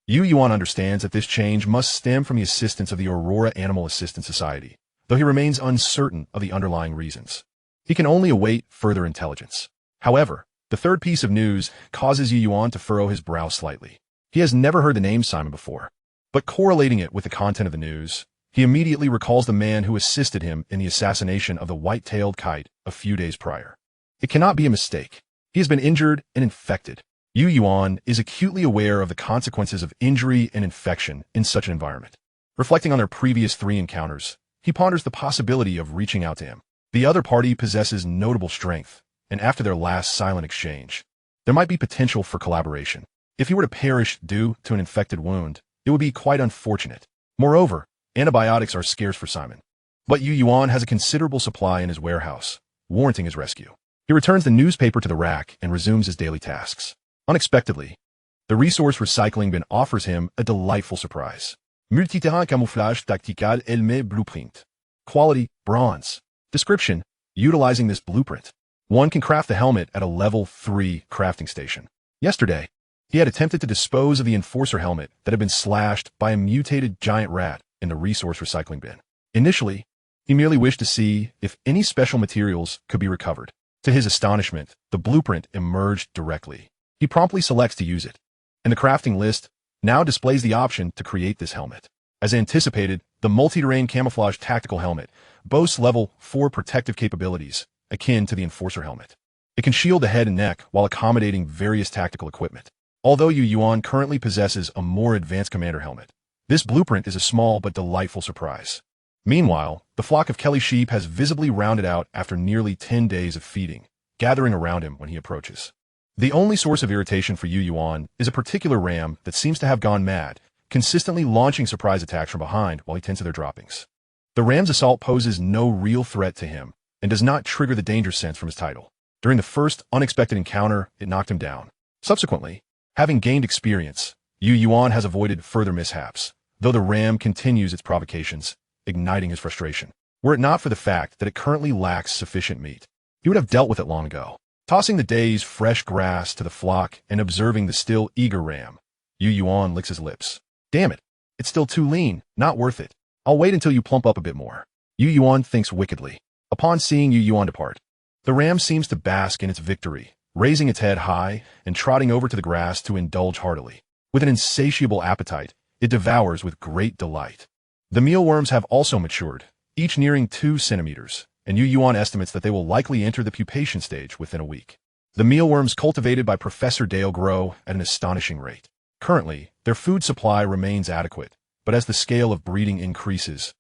Yuan understands that this change must stem from the assistance of the Aurora Animal Assistance Society, though he remains uncertain of the underlying reasons. He can only await further intelligence. However, the third piece of news causes Yuan to furrow his brow slightly. He has never heard the name Simon before, but correlating it with the content of the news, he immediately recalls the man who assisted him in the assassination of the white-tailed kite a few days prior. It cannot be a mistake. He has been injured and infected. Yuan is acutely aware of the consequences of injury and infection in such an environment. Reflecting on their previous 3 encounters, he ponders the possibility of reaching out to him. The other party possesses notable strength, and after their last silent exchange, there might be potential for collaboration. If he were to perish due to an infected wound, it would be quite unfortunate. Moreover, antibiotics are scarce for Simon. But Yuan has a considerable supply in his warehouse, warranting his rescue. He returns the newspaper to the rack and resumes his daily tasks. Unexpectedly, the resource recycling bin offers him a delightful surprise. Multiterrain camouflage tactical helmet blueprint. Quality, bronze. Description, utilizing this blueprint, one can craft the helmet at a level 3 crafting station. Yesterday, he had attempted to dispose of the Enforcer helmet that had been slashed by a mutated giant rat in the resource recycling bin. Initially, he merely wished to see if any special materials could be recovered. To his astonishment, the blueprint emerged directly. He promptly selects to use it, and the crafting list now displays the option to create this helmet. As anticipated, the multi-terrain camouflage tactical helmet boasts level 4 protective capabilities, akin to the Enforcer helmet. It can shield the head and neck while accommodating various tactical equipment. Although Yuan currently possesses a more advanced commander helmet, this blueprint is a small but delightful surprise. Meanwhile, the flock of Kelly sheep has visibly rounded out after nearly 10 days of feeding, gathering around him when he approaches. The only source of irritation for Yuan is a particular ram that seems to have gone mad, consistently launching surprise attacks from behind while he tends to their droppings. The ram's assault poses no real threat to him and does not trigger the danger sense from his title. During the first unexpected encounter, it knocked him down. Subsequently, having gained experience, Yuan has avoided further mishaps, though the ram continues its provocations, igniting his frustration. Were it not for the fact that it currently lacks sufficient meat, he would have dealt with it long ago. Tossing the day's fresh grass to the flock and observing the still eager ram, Yuan licks his lips. Damn it, it's still too lean, not worth it. I'll wait until you plump up a bit more. Yuan thinks wickedly. Upon seeing Yuan depart, the ram seems to bask in its victory, raising its head high and trotting over to the grass to indulge heartily. With an insatiable appetite, it devours with great delight. The mealworms have also matured, each nearing 2 centimeters, and Yuan estimates that they will likely enter the pupation stage within a week. The mealworms cultivated by Professor Dale grow at an astonishing rate. Currently, their food supply remains adequate, but as the scale of breeding increases,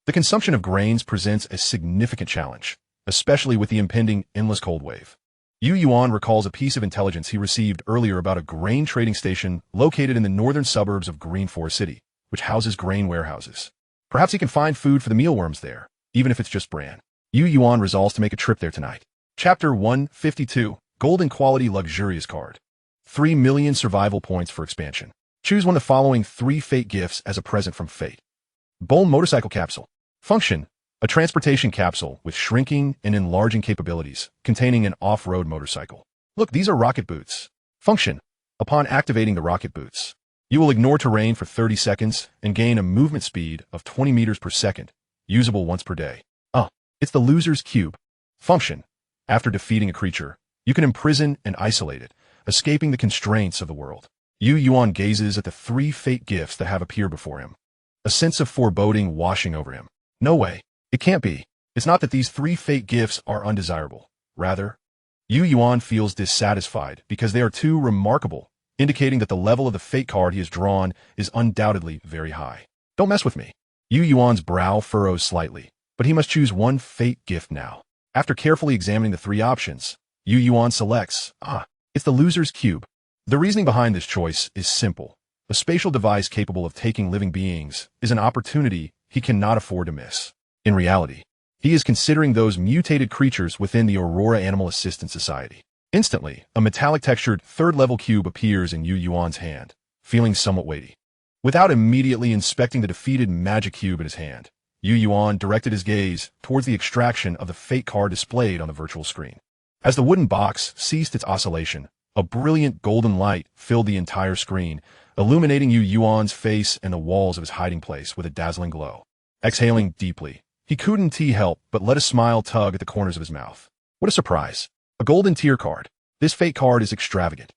the consumption of grains presents a significant challenge, especially with the impending endless cold wave. Yuan recalls a piece of intelligence he received earlier about a grain trading station located in the northern suburbs of Green Forest City, which houses grain warehouses. Perhaps he can find food for the mealworms there, even if it's just bran. Yuan resolves to make a trip there tonight. Chapter 152, Golden Quality Luxurious Card. 3 million survival points for expansion. Choose one of the following 3 fate gifts as a present from fate. Bowl motorcycle capsule. Function: a transportation capsule with shrinking and enlarging capabilities, containing an off-road motorcycle. Look, these are rocket boots. Function: upon activating the rocket boots, you will ignore terrain for 30 seconds and gain a movement speed of 20 meters per second, usable once per day. It's the loser's cube. Function: after defeating a creature, you can imprison and isolate it, escaping the constraints of the world. Yuan gazes at the 3 fate gifts that have appeared before him. A sense of foreboding washing over him. No way. It can't be. It's not that these 3 fate gifts are undesirable. Rather, Yuan feels dissatisfied because they are too remarkable, indicating that the level of the fate card he has drawn is undoubtedly very high. Don't mess with me. Yuan's brow furrows slightly, but he must choose one fate gift now. After carefully examining the 3 options, Yuan selects, it's the loser's cube. The reasoning behind this choice is simple. A spatial device capable of taking living beings is an opportunity he cannot afford to miss. In reality, he is considering those mutated creatures within the Aurora Animal Assistance Society. Instantly, a metallic-textured 3rd-level cube appears in Yuan's hand, feeling somewhat weighty. Without immediately inspecting the defeated magic cube in his hand, Yuan directed his gaze towards the extraction of the fate card displayed on the virtual screen. As the wooden box ceased its oscillation, a brilliant golden light filled the entire screen, illuminating Yuan's face and the walls of his hiding place with a dazzling glow. Exhaling deeply, he couldn't help but let a smile tug at the corners of his mouth. What a surprise! A golden tier card. This fate card is extravagant.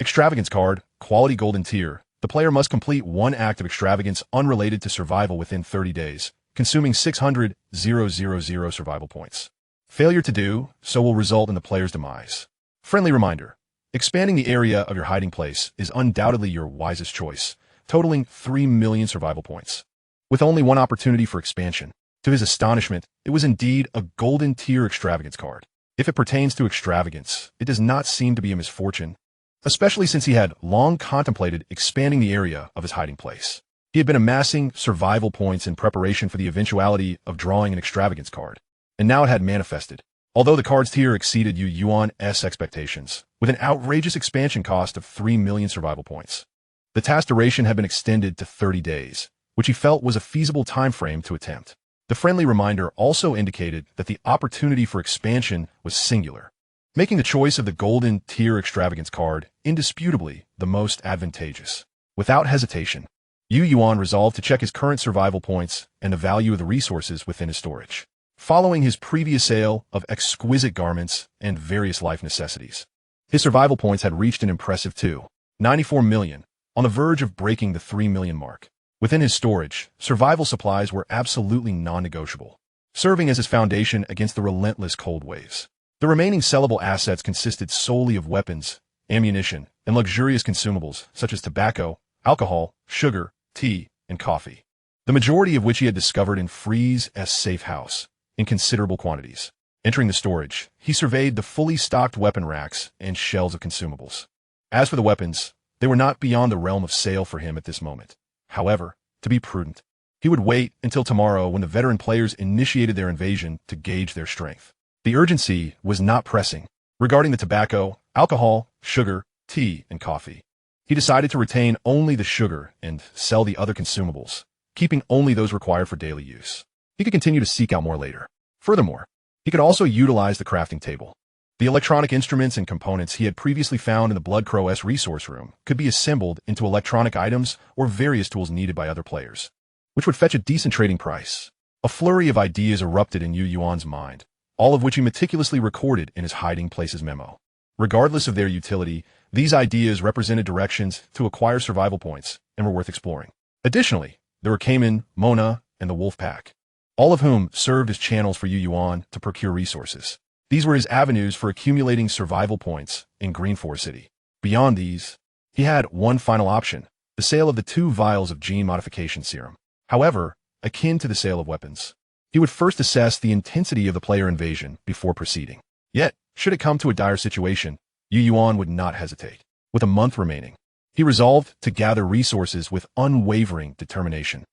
Extravagance card, quality golden tier. The player must complete 1 act of extravagance unrelated to survival within 30 days, consuming 600,000 survival points. Failure to do so will result in the player's demise. Friendly reminder: expanding the area of your hiding place is undoubtedly your wisest choice, totaling 3 million survival points. with only one opportunity for expansion. To his astonishment, it was indeed a golden tier extravagance card. If it pertains to extravagance, it does not seem to be a misfortune, especially since he had long contemplated expanding the area of his hiding place. He had been amassing survival points in preparation for the eventuality of drawing an extravagance card, and now it had manifested. Although the card's tier exceeded Yuan's expectations, with an outrageous expansion cost of 3 million survival points, the task duration had been extended to 30 days, which he felt was a feasible time frame to attempt. The friendly reminder also indicated that the opportunity for expansion was singular, making the choice of the golden tier extravagance card indisputably the most advantageous. Without hesitation, Yuan resolved to check his current survival points and the value of the resources within his storage, following his previous sale of exquisite garments and various life necessities. His survival points had reached an impressive 294 million, on the verge of breaking the 3 million mark. Within his storage, survival supplies were absolutely non-negotiable, serving as his foundation against the relentless cold waves. The remaining sellable assets consisted solely of weapons, ammunition, and luxurious consumables such as tobacco, alcohol, sugar, tea, and coffee, the majority of which he had discovered in Freeze's safe house in considerable quantities. Entering the storage, he surveyed the fully stocked weapon racks and shelves of consumables. As for the weapons, they were not beyond the realm of sale for him at this moment. However, to be prudent, he would wait until tomorrow when the veteran players initiated their invasion to gauge their strength. The urgency was not pressing. Regarding the tobacco, alcohol, sugar, tea, and coffee, he decided to retain only the sugar and sell the other consumables, keeping only those required for daily use. He could continue to seek out more later. Furthermore, he could also utilize the crafting table. The electronic instruments and components he had previously found in the Bloodcrow's resource room could be assembled into electronic items or various tools needed by other players, which would fetch a decent trading price. A flurry of ideas erupted in Yuan's mind, all of which he meticulously recorded in his hiding places memo. Regardless of their utility, these ideas represented directions to acquire survival points and were worth exploring. Additionally, there were Cayman, Mona, and the Wolf Pack, all of whom served as channels for Yuan to procure resources. These were his avenues for accumulating survival points in Green Forest City. Beyond these, he had one final option, the sale of the 2 vials of gene modification serum. However, akin to the sale of weapons, he would first assess the intensity of the player invasion before proceeding. Yet, should it come to a dire situation, Yuan would not hesitate. With a month remaining, he resolved to gather resources with unwavering determination.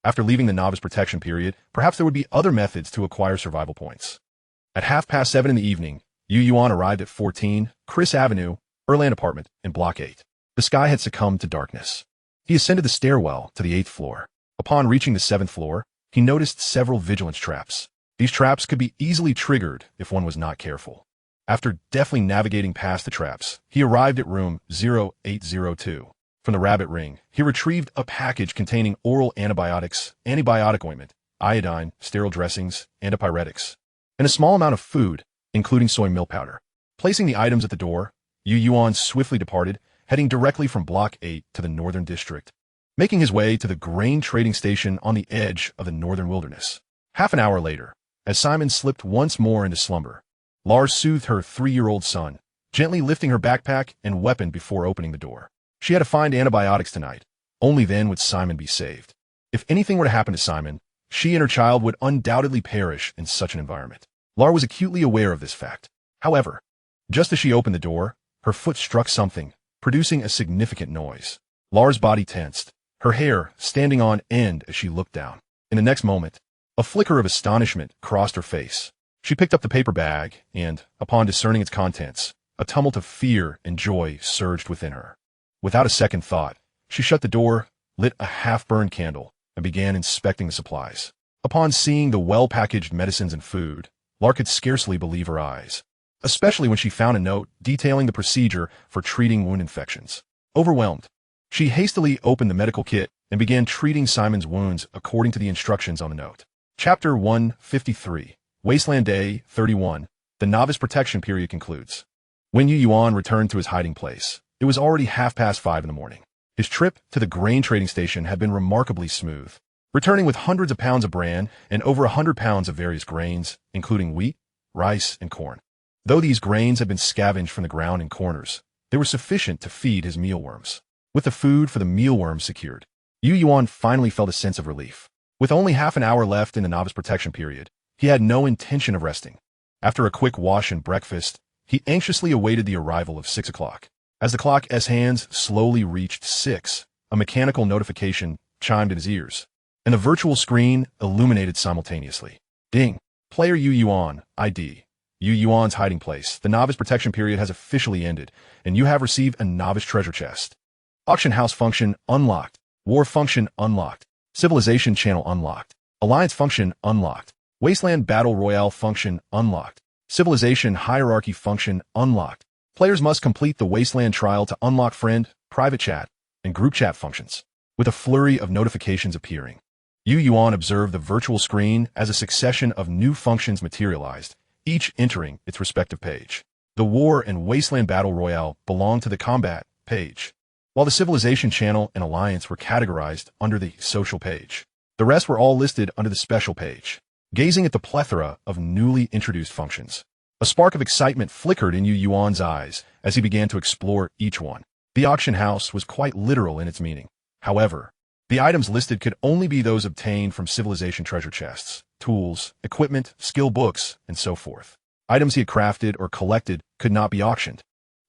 After leaving the novice protection period, perhaps there would be other methods to acquire survival points. At 7:30 in the evening, Yuan arrived at 14 Chris Avenue, Erland apartment in Block 8. The sky had succumbed to darkness. He ascended the stairwell to the 8th floor. Upon reaching the 7th floor, he noticed several vigilance traps. These traps could be easily triggered if one was not careful. After deftly navigating past the traps, he arrived at room 0802. From the rabbit ring, he retrieved a package containing oral antibiotics, antibiotic ointment, iodine, sterile dressings, antipyretics, and a small amount of food, including soy milk powder. Placing the items at the door, Yuan swiftly departed, heading directly from Block 8 to the Northern District, making his way to the grain trading station on the edge of the northern wilderness. Half an hour later, as Simon slipped once more into slumber, Lars soothed her 3-year-old son, gently lifting her backpack and weapon before opening the door. She had to find antibiotics tonight. Only then would Simon be saved. If anything were to happen to Simon, she and her child would undoubtedly perish in such an environment. Lar was acutely aware of this fact. However, just as she opened the door, her foot struck something, producing a significant noise. Lar's body tensed, her hair standing on end as she looked down. In the next moment, a flicker of astonishment crossed her face. She picked up the paper bag and, upon discerning its contents, a tumult of fear and joy surged within her. Without a second thought, she shut the door, lit a half-burned candle, and began inspecting the supplies. Upon seeing the well-packaged medicines and food, Lar could scarcely believe her eyes, especially when she found a note detailing the procedure for treating wound infections. Overwhelmed, she hastily opened the medical kit and began treating Simon's wounds according to the instructions on the note. Chapter 153, Wasteland Day 31, the novice protection period concludes. When Yuan returned to his hiding place, it was already 5:30 in the morning. His trip to the grain trading station had been remarkably smooth, returning with hundreds of pounds of bran and over 100 pounds of various grains, including wheat, rice, and corn. Though these grains had been scavenged from the ground in corners, they were sufficient to feed his mealworms. With the food for the mealworms secured, Yuan finally felt a sense of relief. With only half an hour left in the novice protection period, he had no intention of resting. After a quick wash and breakfast, he anxiously awaited the arrival of 6 o'clock. As the clock's hands slowly reached 6, a mechanical notification chimed in his ears, and the virtual screen illuminated simultaneously. Ding! Player Yuan, ID. Yuan's hiding place. The novice protection period has officially ended, and you have received a novice treasure chest. Auction house function unlocked. War function unlocked. Civilization channel unlocked. Alliance function unlocked. Wasteland Battle Royale function unlocked. Civilization hierarchy function unlocked. Players must complete the Wasteland trial to unlock friend, private chat, and group chat functions. With a flurry of notifications appearing, Yuan observed the virtual screen as a succession of new functions materialized, each entering its respective page. The War and Wasteland Battle Royale belonged to the Combat page, while the Civilization channel and Alliance were categorized under the Social page. The rest were all listed under the Special page. Gazing at the plethora of newly introduced functions, a spark of excitement flickered in Yuan's eyes as he began to explore each one. The auction house was quite literal in its meaning. However, the items listed could only be those obtained from Civilization treasure chests, tools, equipment, skill books, and so forth. Items he had crafted or collected could not be auctioned.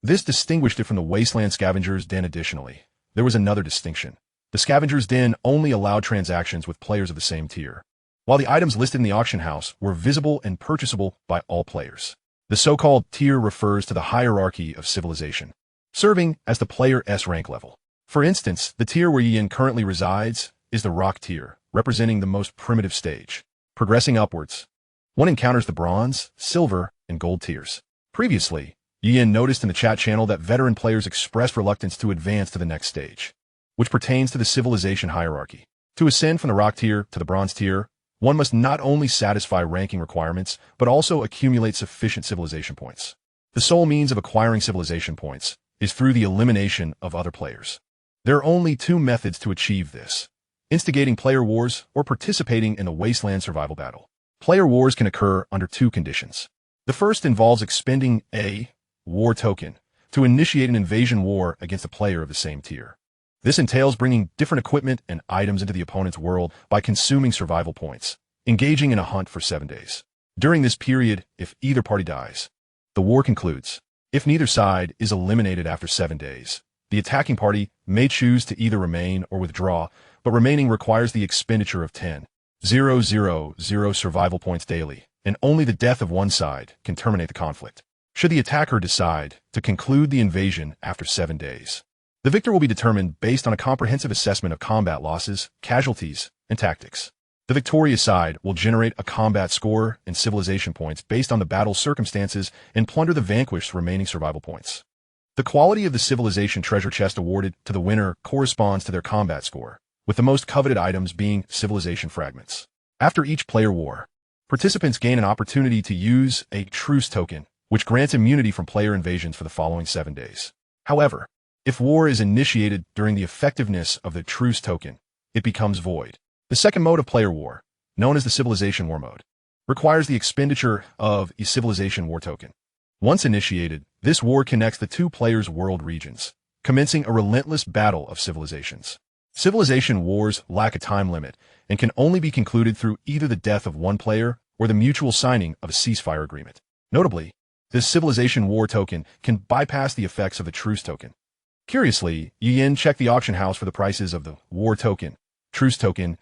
This distinguished it from the Wasteland Scavenger's Den. Additionally, there was another distinction. The Scavenger's Den only allowed transactions with players of the same tier, while the items listed in the auction house were visible and purchasable by all players. The so-called tier refers to the hierarchy of Civilization, serving as the player's rank level. For instance, the tier where Yuan currently resides is the Rock tier, representing the most primitive stage. Progressing upwards, one encounters the Bronze, Silver, and Gold tiers. Previously, Yuan noticed in the chat channel that veteran players expressed reluctance to advance to the next stage, which pertains to the Civilization hierarchy. To ascend from the Rock tier to the Bronze tier, one must not only satisfy ranking requirements, but also accumulate sufficient Civilization points. The sole means of acquiring Civilization points is through the elimination of other players. There are only two methods to achieve this: instigating player wars or participating in the Wasteland survival battle. Player wars can occur under two conditions. The first involves expending a war token to initiate an invasion war against a player of the same tier. This entails bringing different equipment and items into the opponent's world by consuming survival points, engaging in a hunt for 7 days. During this period, if either party dies, the war concludes. If neither side is eliminated after 7 days, the attacking party may choose to either remain or withdraw, but remaining requires the expenditure of 10,000 survival points daily, and only the death of one side can terminate the conflict. Should the attacker decide to conclude the invasion after 7 days, the victor will be determined based on a comprehensive assessment of combat losses, casualties, and tactics. The victorious side will generate a combat score and Civilization points based on the battle's circumstances and plunder the vanquished's remaining survival points. The quality of the Civilization treasure chest awarded to the winner corresponds to their combat score, with the most coveted items being Civilization fragments. After each player war, participants gain an opportunity to use a truce token, which grants immunity from player invasions for the following 7 days. However, if war is initiated during the effectiveness of the truce token, it becomes void. The second mode of player war, known as the Civilization war mode, requires the expenditure of a Civilization war token. Once initiated, this war connects the two players' world regions, commencing a relentless battle of civilizations. Civilization wars lack a time limit and can only be concluded through either the death of one player or the mutual signing of a ceasefire agreement. Notably, this Civilization war token can bypass the effects of the truce token. Curiously, Yuan checked the auction house for the prices of the war token, truce token,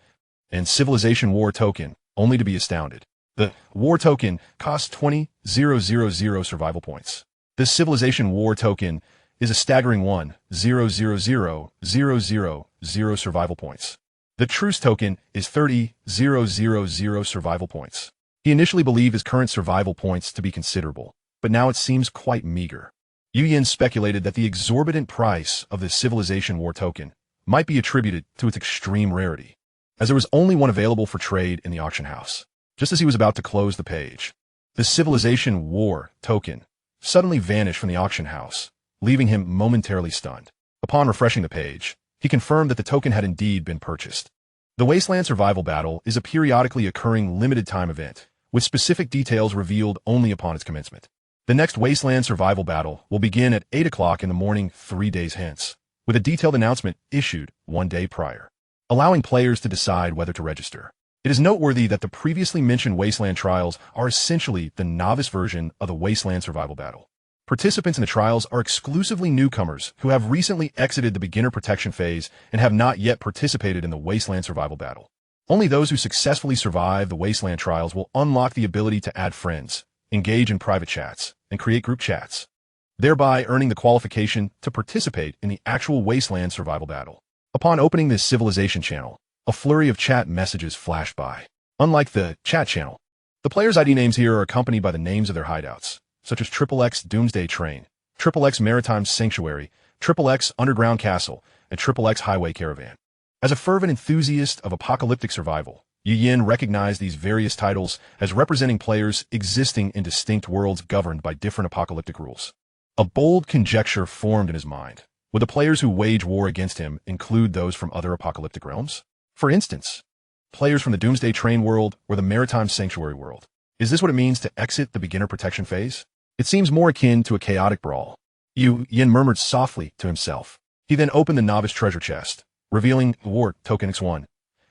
and Civilization war token, only to be astounded. The war token costs 20,000 survival points. This Civilization war token is a staggering 1,000,000 survival points. The truce token is 30,000 survival points. He initially believed his current survival points to be considerable, but now it seems quite meager. Yuan speculated that the exorbitant price of the Civilization war token might be attributed to its extreme rarity, as there was only one available for trade in the auction house. Just as he was about to close the page, the Civilization war token suddenly vanished from the auction house, leaving him momentarily stunned. Upon refreshing the page, he confirmed that the token had indeed been purchased. The Wasteland survival battle is a periodically occurring limited-time event, with specific details revealed only upon its commencement. The next Wasteland survival battle will begin at 8 o'clock in the morning 3 days hence, with a detailed announcement issued 1 day prior. allowing players to decide whether to register. It is noteworthy that the previously mentioned Wasteland trials are essentially the novice version of the Wasteland survival battle. Participants in the trials are exclusively newcomers who have recently exited the beginner protection phase and have not yet participated in the Wasteland survival battle. Only those who successfully survive the Wasteland trials will unlock the ability to add friends, engage in private chats, and create group chats, thereby earning the qualification to participate in the actual Wasteland survival battle. Upon opening this civilization channel, a flurry of chat messages flashed by. Unlike the chat channel, the players' ID names here are accompanied by the names of their hideouts, such as XXX Doomsday Train, XXX Maritime Sanctuary, XXX Underground Castle, and XXX Highway Caravan. As a fervent enthusiast of apocalyptic survival, Yuan recognized these various titles as representing players existing in distinct worlds governed by different apocalyptic rules. A bold conjecture formed in his mind. Would the players who wage war against him include those from other apocalyptic realms? For instance, players from the Doomsday Train world or the Maritime Sanctuary world. Is this what it means to exit the beginner protection phase? It seems more akin to a chaotic brawl. Yuan murmured softly to himself. He then opened the novice treasure chest, revealing War Token X1,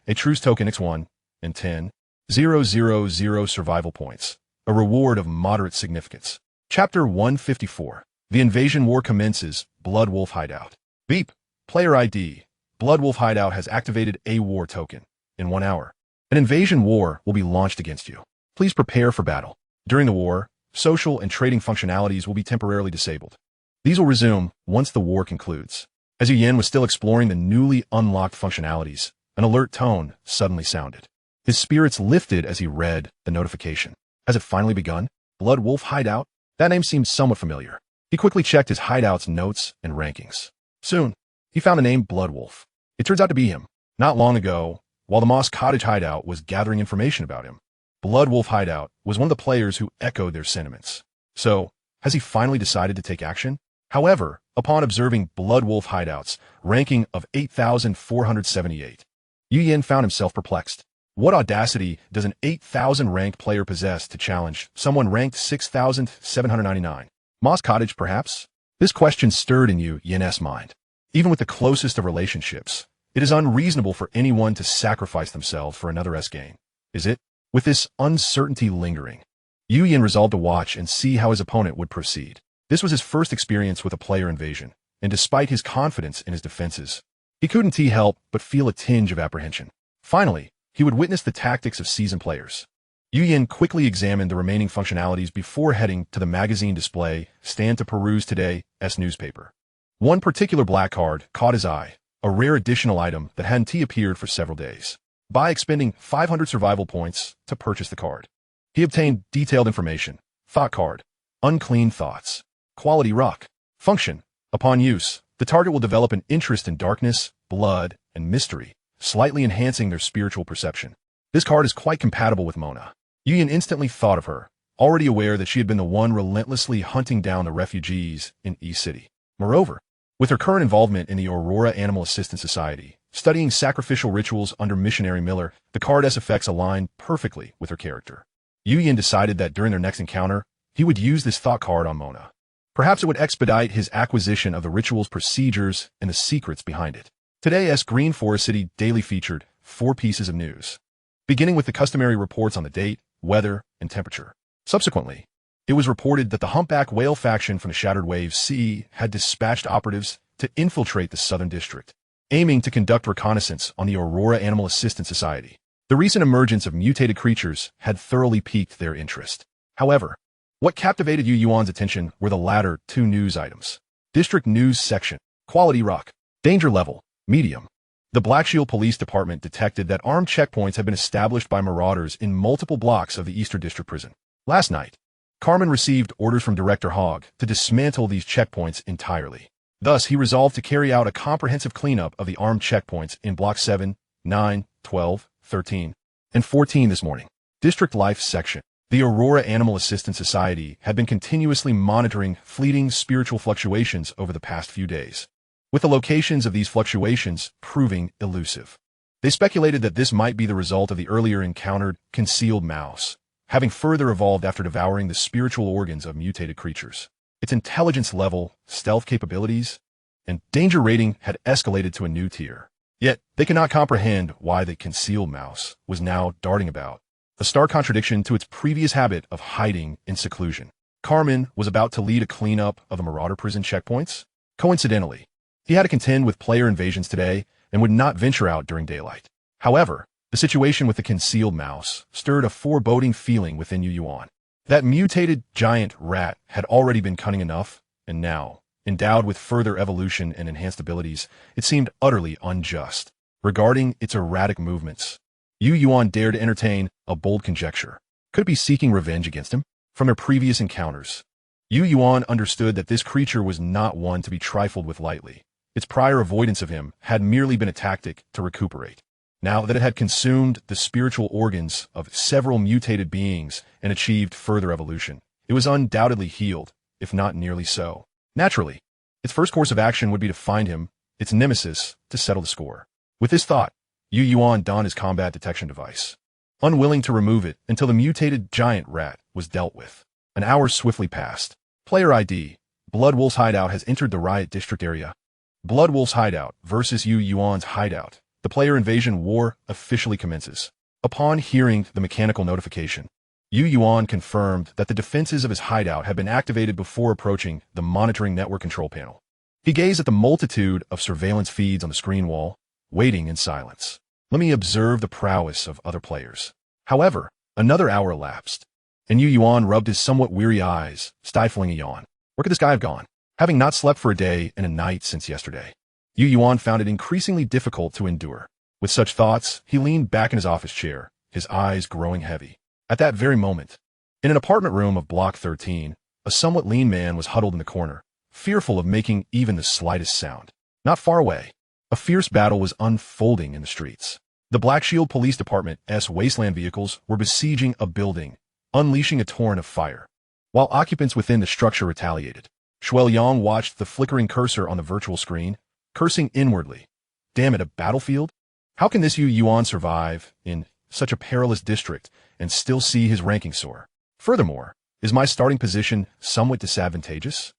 a Truce Token X1, and 10,000 survival points, a reward of moderate significance. Chapter 154. The Invasion War commences. Blood Wolf Hideout. Beep. Player ID. Blood Wolf Hideout has activated a war token. In 1 hour, an invasion war will be launched against you. Please prepare for battle. During the war, social and trading functionalities will be temporarily disabled. These will resume once the war concludes. As Yuan was still exploring the newly unlocked functionalities, an alert tone suddenly sounded. His spirits lifted as he read the notification. Has it finally begun? Blood Wolf Hideout? That name seemed somewhat familiar. He quickly checked his hideout's notes and rankings. Soon, he found the name Blood Wolf. It turns out to be him. Not long ago, while the Moss Cottage hideout was gathering information about him, Blood Wolf Hideout was one of the players who echoed their sentiments. So, has he finally decided to take action? However, upon observing Blood Wolf Hideout's ranking of 8,478, Yuan found himself perplexed. What audacity does an 8,000 ranked player possess to challenge someone ranked 6,799? Moss Cottage, perhaps? This question stirred in Yuan's mind. Even with the closest of relationships, it is unreasonable for anyone to sacrifice themselves for another's gain, is it? With this uncertainty lingering, Yuan resolved to watch and see how his opponent would proceed. This was his first experience with a player invasion, and despite his confidence in his defenses, he couldn't help but feel a tinge of apprehension. Finally, he would witness the tactics of seasoned players. Yuan quickly examined the remaining functionalities before heading to the magazine display stand to peruse today's newspaper. One particular black card caught his eye, a rare additional item that hadn't appeared for several days. By expending 500 survival points to purchase the card, he obtained detailed information. Thought card. Unclean thoughts. Quality rock. Function. Upon use, the target will develop an interest in darkness, blood, and mystery, slightly enhancing their spiritual perception. This card is quite compatible with Mona. Yuan instantly thought of her, already aware that she had been the one relentlessly hunting down the refugees in East City. Moreover, with her current involvement in the Aurora Animal Assistance Society, studying sacrificial rituals under Missionary Miller, the card's effects aligned perfectly with her character. Yuan decided that during their next encounter, he would use this thought card on Mona. Perhaps it would expedite his acquisition of the ritual's procedures and the secrets behind it. Today's Green Forest City Daily featured 4 pieces of news, beginning with the customary reports on the date, weather, and temperature. Subsequently, it was reported that the humpback whale faction from the Shattered Waves Sea had dispatched operatives to infiltrate the Southern District, aiming to conduct reconnaissance on the Aurora Animal Assistance Society. The recent emergence of mutated creatures had thoroughly piqued their interest. However, what captivated Yuan's attention were the latter 2 news items. District News Section. Quality rock. Danger level. Medium. The Black Shield Police Department detected that armed checkpoints had been established by marauders in multiple blocks of the Eastern District Prison. Last night, Carmen received orders from Director Hogg to dismantle these checkpoints entirely. Thus, he resolved to carry out a comprehensive cleanup of the armed checkpoints in Block 7, 9, 12, 13, and 14 this morning. District Life Section. The Aurora Animal Assistance Society had been continuously monitoring fleeting spiritual fluctuations over the past few days, with the locations of these fluctuations proving elusive. They speculated that this might be the result of the earlier encountered concealed mouse, having further evolved after devouring the spiritual organs of mutated creatures. Its intelligence level, stealth capabilities, and danger rating had escalated to a new tier. Yet, they cannot comprehend why the concealed mouse was now darting about, a stark contradiction to its previous habit of hiding in seclusion. Carmen was about to lead a cleanup of the Marauder prison checkpoints. Coincidentally, he had to contend with player invasions today and would not venture out during daylight. However, the situation with the concealed mouse stirred a foreboding feeling within Yuan. That mutated giant rat had already been cunning enough, and now, endowed with further evolution and enhanced abilities, it seemed utterly unjust. Regarding its erratic movements, Yuan dared to entertain a bold conjecture. Could it be seeking revenge against him? From their previous encounters, Yuan understood that this creature was not one to be trifled with lightly. Its prior avoidance of him had merely been a tactic to recuperate. Now that it had consumed the spiritual organs of several mutated beings and achieved further evolution, it was undoubtedly healed, if not nearly so. Naturally, its first course of action would be to find him, its nemesis, to settle the score. With this thought, Yuan donned his combat detection device, unwilling to remove it until the mutated giant rat was dealt with. An hour swiftly passed. Player ID, Bloodwolf's hideout has entered the riot district area. Bloodwolf's hideout versus Yuan's hideout. The player invasion war officially commences. Upon hearing the mechanical notification, Yuan confirmed that the defenses of his hideout had been activated before approaching the monitoring network control panel. He gazed at the multitude of surveillance feeds on the screen wall, waiting in silence. Let me observe the prowess of other players. However, another hour elapsed, and Yuan rubbed his somewhat weary eyes, stifling a yawn. Where could this guy have gone? Having not slept for a day and a night since yesterday, Yuan found it increasingly difficult to endure. With such thoughts, he leaned back in his office chair, his eyes growing heavy. At that very moment, in an apartment room of Block 13, a somewhat lean man was huddled in the corner, fearful of making even the slightest sound. Not far away, a fierce battle was unfolding in the streets. The Black Shield Police Department's Wasteland vehicles were besieging a building, unleashing a torrent of fire. While occupants within the structure retaliated, Shueyang watched the flickering cursor on the virtual screen, cursing inwardly. Damn it, a battlefield? How can this Yuan survive in such a perilous district and still see his ranking soar? Furthermore, is my starting position somewhat disadvantageous?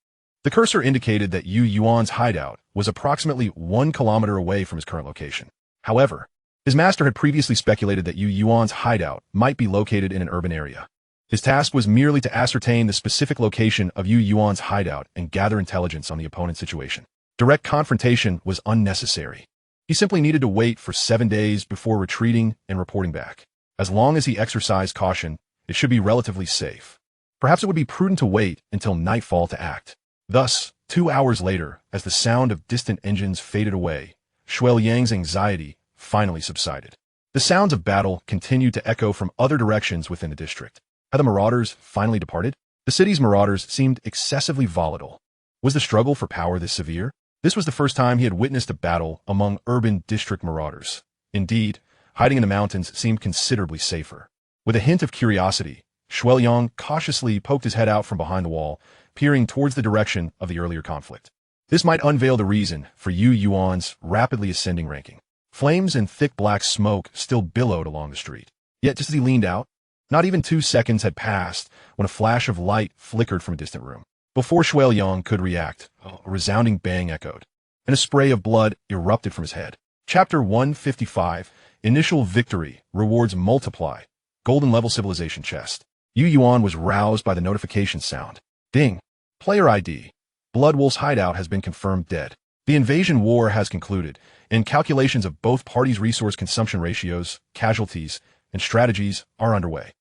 The cursor indicated that Yuan's hideout was approximately 1 kilometer away from his current location. However, his master had previously speculated that Yuan's hideout might be located in an urban area. His task was merely to ascertain the specific location of Yuan's hideout and gather intelligence on the opponent's situation. Direct confrontation was unnecessary. He simply needed to wait for 7 days before retreating and reporting back. As long as he exercised caution, it should be relatively safe. Perhaps it would be prudent to wait until nightfall to act. Thus, 2 hours later, as the sound of distant engines faded away, Shueyang's anxiety finally subsided. The sounds of battle continued to echo from other directions within the district. Had the Marauders finally departed? The city's Marauders seemed excessively volatile. Was the struggle for power this severe? This was the first time he had witnessed a battle among urban district Marauders. Indeed, hiding in the mountains seemed considerably safer. With a hint of curiosity, Shueyang cautiously poked his head out from behind the wall, peering towards the direction of the earlier conflict. This might unveil the reason for Yuan's rapidly ascending ranking. Flames and thick black smoke still billowed along the street. Yet just as he leaned out, not even 2 seconds had passed when a flash of light flickered from a distant room. Before Shueyang could react, a resounding bang echoed, and a spray of blood erupted from his head. Chapter 155, Initial Victory, Rewards Multiply, Golden Level Civilization Chest. Yuan was roused by the notification sound. Ding. Player ID. Bloodwolf's hideout has been confirmed dead. The invasion war has concluded, and calculations of both parties' resource consumption ratios, casualties, and strategies are underway.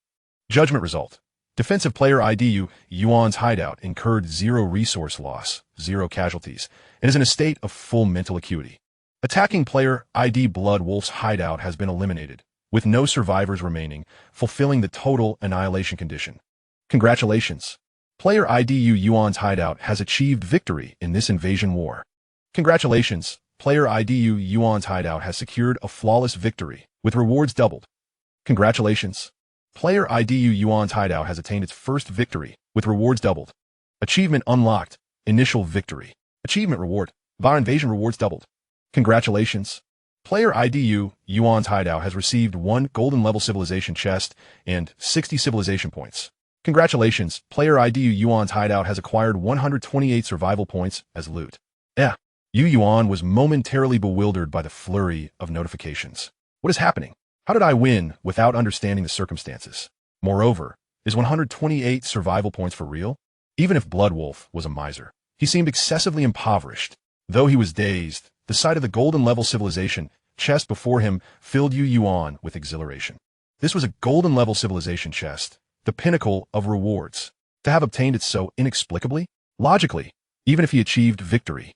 Judgment result. Defensive player ID Yuan's hideout incurred 0 resource loss, 0 casualties, and is in a state of full mental acuity. Attacking player ID Bloodwolf's hideout has been eliminated, with no survivors remaining, fulfilling the total annihilation condition. Congratulations. Player ID Yuan's hideout has achieved victory in this invasion war. Congratulations. Player ID Yuan's hideout has secured a flawless victory, with rewards doubled. Congratulations. Player ID Yuan's hideout has attained its first victory, with rewards doubled. Achievement unlocked. Initial victory. Achievement reward. VAR invasion rewards doubled. Congratulations. Player ID Yuan's hideout has received 1 golden level civilization chest and 60 civilization points. Congratulations. Player ID Yuan's hideout has acquired 128 survival points as loot. Yuan was momentarily bewildered by the flurry of notifications. What is happening? How did I win without understanding the circumstances? Moreover, is 128 survival points for real? Even if Bloodwolf was a miser, he seemed excessively impoverished. Though he was dazed, the sight of the golden-level civilization chest before him filled Yuan with exhilaration. This was a golden-level civilization chest, the pinnacle of rewards. To have obtained it so inexplicably? Logically, even if he achieved victory.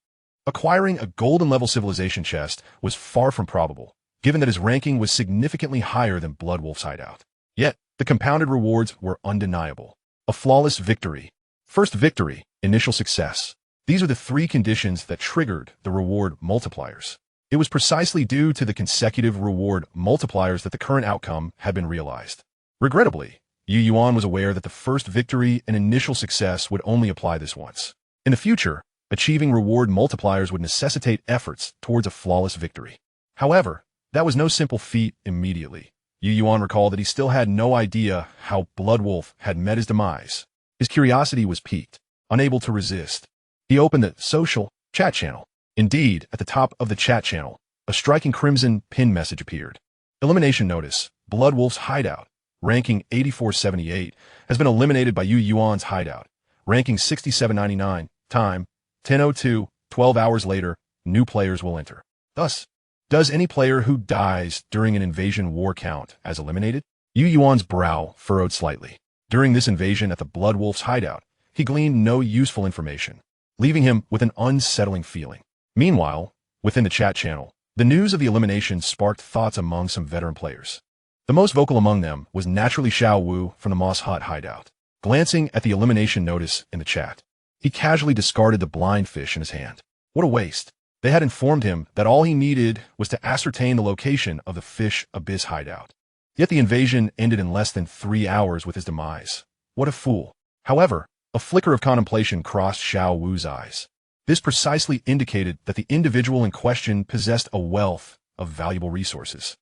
Acquiring a golden-level civilization chest was far from probable, given that his ranking was significantly higher than Bloodwolf's hideout. Yet, the compounded rewards were undeniable. A flawless victory. First victory, initial success. These are the three conditions that triggered the reward multipliers. It was precisely due to the consecutive reward multipliers that the current outcome had been realized. Regrettably, Yuan was aware that the first victory and initial success would only apply this once. In the future, achieving reward multipliers would necessitate efforts towards a flawless victory. However, that was no simple feat immediately. Yuan recalled that he still had no idea how Bloodwolf had met his demise. His curiosity was piqued. Unable to resist, he opened the social chat channel. Indeed, at the top of the chat channel, a striking crimson pin message appeared. Elimination notice: Bloodwolf's hideout, ranking 8478, has been eliminated by Yuan's hideout, ranking 6799, time 10:02, 12 hours later, new players will enter. Thus, does any player who dies during an invasion war count as eliminated? Yuan's brow furrowed slightly. During this invasion at the Bloodwolf's hideout, he gleaned no useful information, leaving him with an unsettling feeling. Meanwhile, within the chat channel, the news of the elimination sparked thoughts among some veteran players. The most vocal among them was naturally Xiao Wu from the Moss Hut hideout. Glancing at the elimination notice in the chat, he casually discarded the blind fish in his hand. What a waste. They had informed him that all he needed was to ascertain the location of the Fish Abyss hideout. Yet the invasion ended in less than 3 hours with his demise. What a fool. However, a flicker of contemplation crossed Xiao Wu's eyes. This precisely indicated that the individual in question possessed a wealth of valuable resources.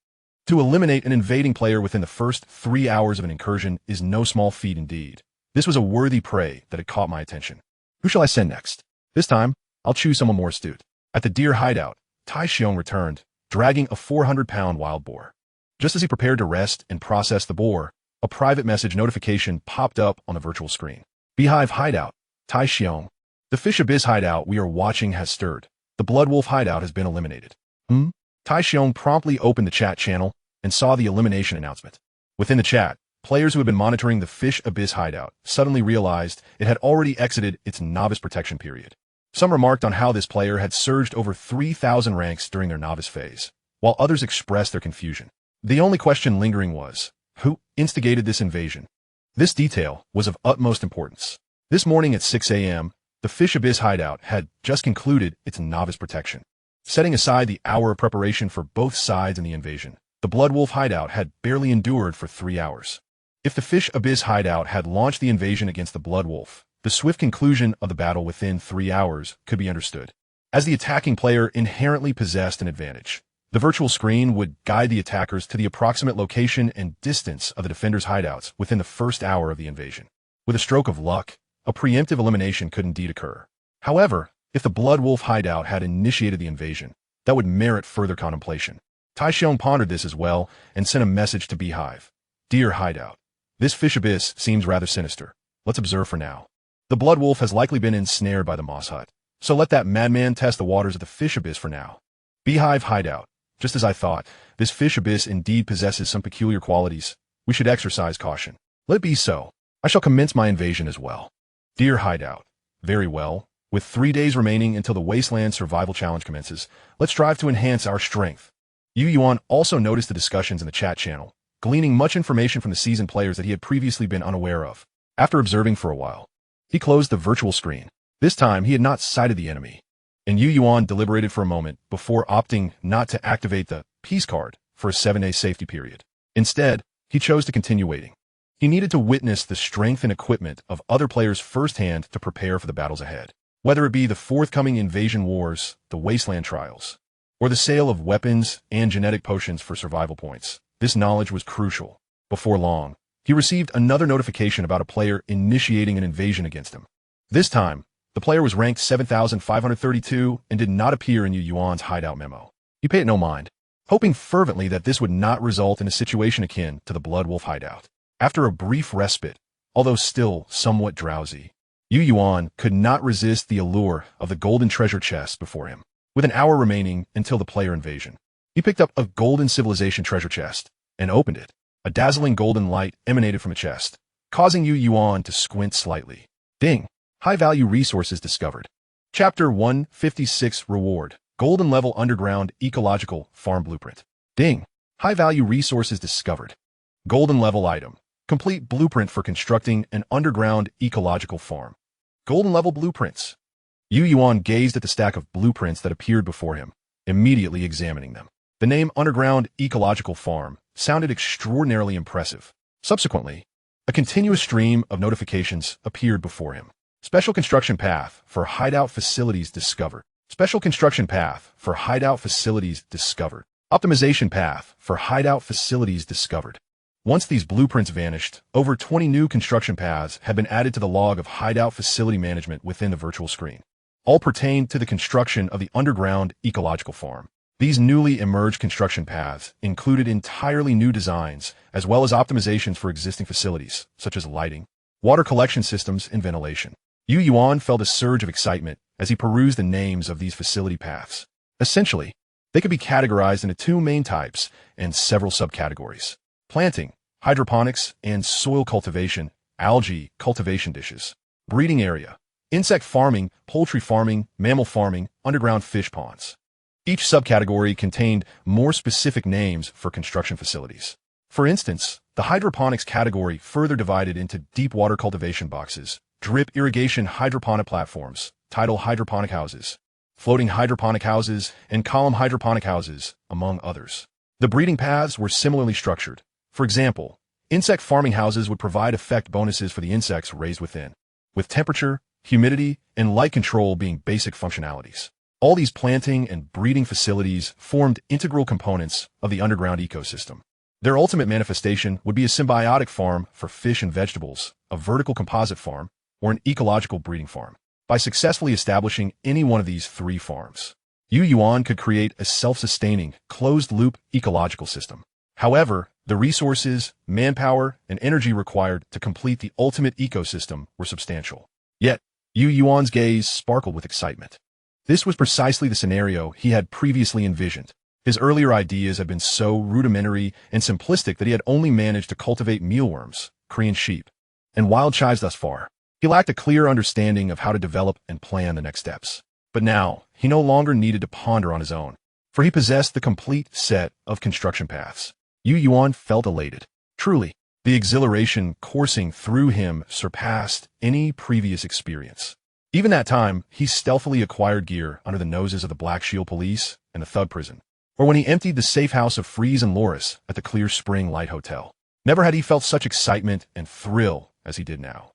To eliminate an invading player within the first 3 hours of an incursion is no small feat indeed. This was a worthy prey that had caught my attention. Who shall I send next? This time, I'll choose someone more astute. At the deer hideout, Tai Xiong returned, dragging a 400-pound wild boar. Just as he prepared to rest and process the boar, a private message notification popped up on the virtual screen. Beehive hideout, Tai Xiong. The Fish Abyss hideout we are watching has stirred. The Bloodwolf hideout has been eliminated. Tai Xiong promptly opened the chat channel and saw the elimination announcement. Within the chat, players who had been monitoring the Fish Abyss hideout suddenly realized it had already exited its novice protection period. Some remarked on how this player had surged over 3,000 ranks during their novice phase, while others expressed their confusion. The only question lingering was, who instigated this invasion? This detail was of utmost importance. This morning at 6 a.m., the Fish Abyss hideout had just concluded its novice protection. Setting aside the hour of preparation for both sides in the invasion, the Bloodwolf hideout had barely endured for 3 hours. If the Fish Abyss hideout had launched the invasion against the Bloodwolf, the swift conclusion of the battle within 3 hours could be understood, as the attacking player inherently possessed an advantage. The virtual screen would guide the attackers to the approximate location and distance of the defenders' hideouts within the first hour of the invasion. With a stroke of luck, a preemptive elimination could indeed occur. However, if the Bloodwolf hideout had initiated the invasion, that would merit further contemplation. Tai Xiong pondered this as well and sent a message to Beehive. Dear hideout, this Fish Abyss seems rather sinister. Let's observe for now. The Bloodwolf has likely been ensnared by the Moss Hut, so let that madman test the waters of the Fish Abyss for now. Beehive hideout. Just as I thought, this Fish Abyss indeed possesses some peculiar qualities. We should exercise caution. Let it be so. I shall commence my invasion as well. Dear hideout. Very well. With 3 days remaining until the Wasteland survival challenge commences, let's strive to enhance our strength. Yuan also noticed the discussions in the chat channel, gleaning much information from the seasoned players that he had previously been unaware of. After observing for a while, he closed the virtual screen. This time, he had not sighted the enemy, and Yuan deliberated for a moment before opting not to activate the peace card for a 7-day safety period. Instead, he chose to continue waiting. He needed to witness the strength and equipment of other players firsthand to prepare for the battles ahead. Whether it be the forthcoming invasion wars, the Wasteland trials, or the sale of weapons and genetic potions for survival points, this knowledge was crucial. Before long, he received another notification about a player initiating an invasion against him. This time, The player was ranked 7,532 and did not appear in Yuan's hideout memo. He paid it no mind, hoping fervently that this would not result in a situation akin to the Blood Wolf hideout. After a brief respite, although still somewhat drowsy, Yuan could not resist the allure of the golden treasure chest before him. With an hour remaining until the player invasion, he picked up a golden civilization treasure chest and opened it. A dazzling golden light emanated from a chest, causing Yuan to squint slightly. Ding! High-value resources discovered. Chapter 156 Reward. Golden level underground ecological farm blueprint. Ding! High-value resources discovered. Golden level item. Complete blueprint for constructing an underground ecological farm. Golden level blueprints. Yuan gazed at the stack of blueprints that appeared before him, immediately examining them. The name Underground Ecological Farm sounded extraordinarily impressive. Subsequently, a continuous stream of notifications appeared before him. Special construction path for hideout facilities discovered. Special construction path for hideout facilities discovered. Optimization path for hideout facilities discovered. Once these blueprints vanished, over 20 new construction paths have been added to the log of hideout facility management within the virtual screen. All pertain to the construction of the underground ecological farm. These newly emerged construction paths included entirely new designs, as well as optimizations for existing facilities, such as lighting, water collection systems, and ventilation. Yuan felt a surge of excitement as he perused the names of these facility paths. Essentially, they could be categorized into two main types and several subcategories: planting, hydroponics, and soil cultivation, algae cultivation dishes, breeding area, insect farming, poultry farming, mammal farming, underground fish ponds. Each subcategory contained more specific names for construction facilities. For instance, the hydroponics category further divided into deep water cultivation boxes, drip irrigation hydroponic platforms, tidal hydroponic houses, floating hydroponic houses, and column hydroponic houses, among others. The breeding paths were similarly structured. For example, insect farming houses would provide effect bonuses for the insects raised within, with temperature, humidity, and light control being basic functionalities. All these planting and breeding facilities formed integral components of the underground ecosystem. Their ultimate manifestation would be a symbiotic farm for fish and vegetables, a vertical composite farm, or an ecological breeding farm. By successfully establishing any one of these three farms, Yuan could create a self-sustaining, closed-loop ecological system. However, the resources, manpower, and energy required to complete the ultimate ecosystem were substantial. Yet, Yuan's gaze sparkled with excitement. This was precisely the scenario he had previously envisioned. His earlier ideas had been so rudimentary and simplistic that he had only managed to cultivate mealworms, Korean sheep, and wild chives thus far. He lacked a clear understanding of how to develop and plan the next steps. But now, he no longer needed to ponder on his own, for he possessed the complete set of construction paths. Yuan felt elated. Truly, the exhilaration coursing through him surpassed any previous experience. Even that time, he stealthily acquired gear under the noses of the Black Shield Police and the Thug Prison, or when he emptied the safe house of Freeze and Loris at the Clear Spring Light Hotel. Never had he felt such excitement and thrill as he did now.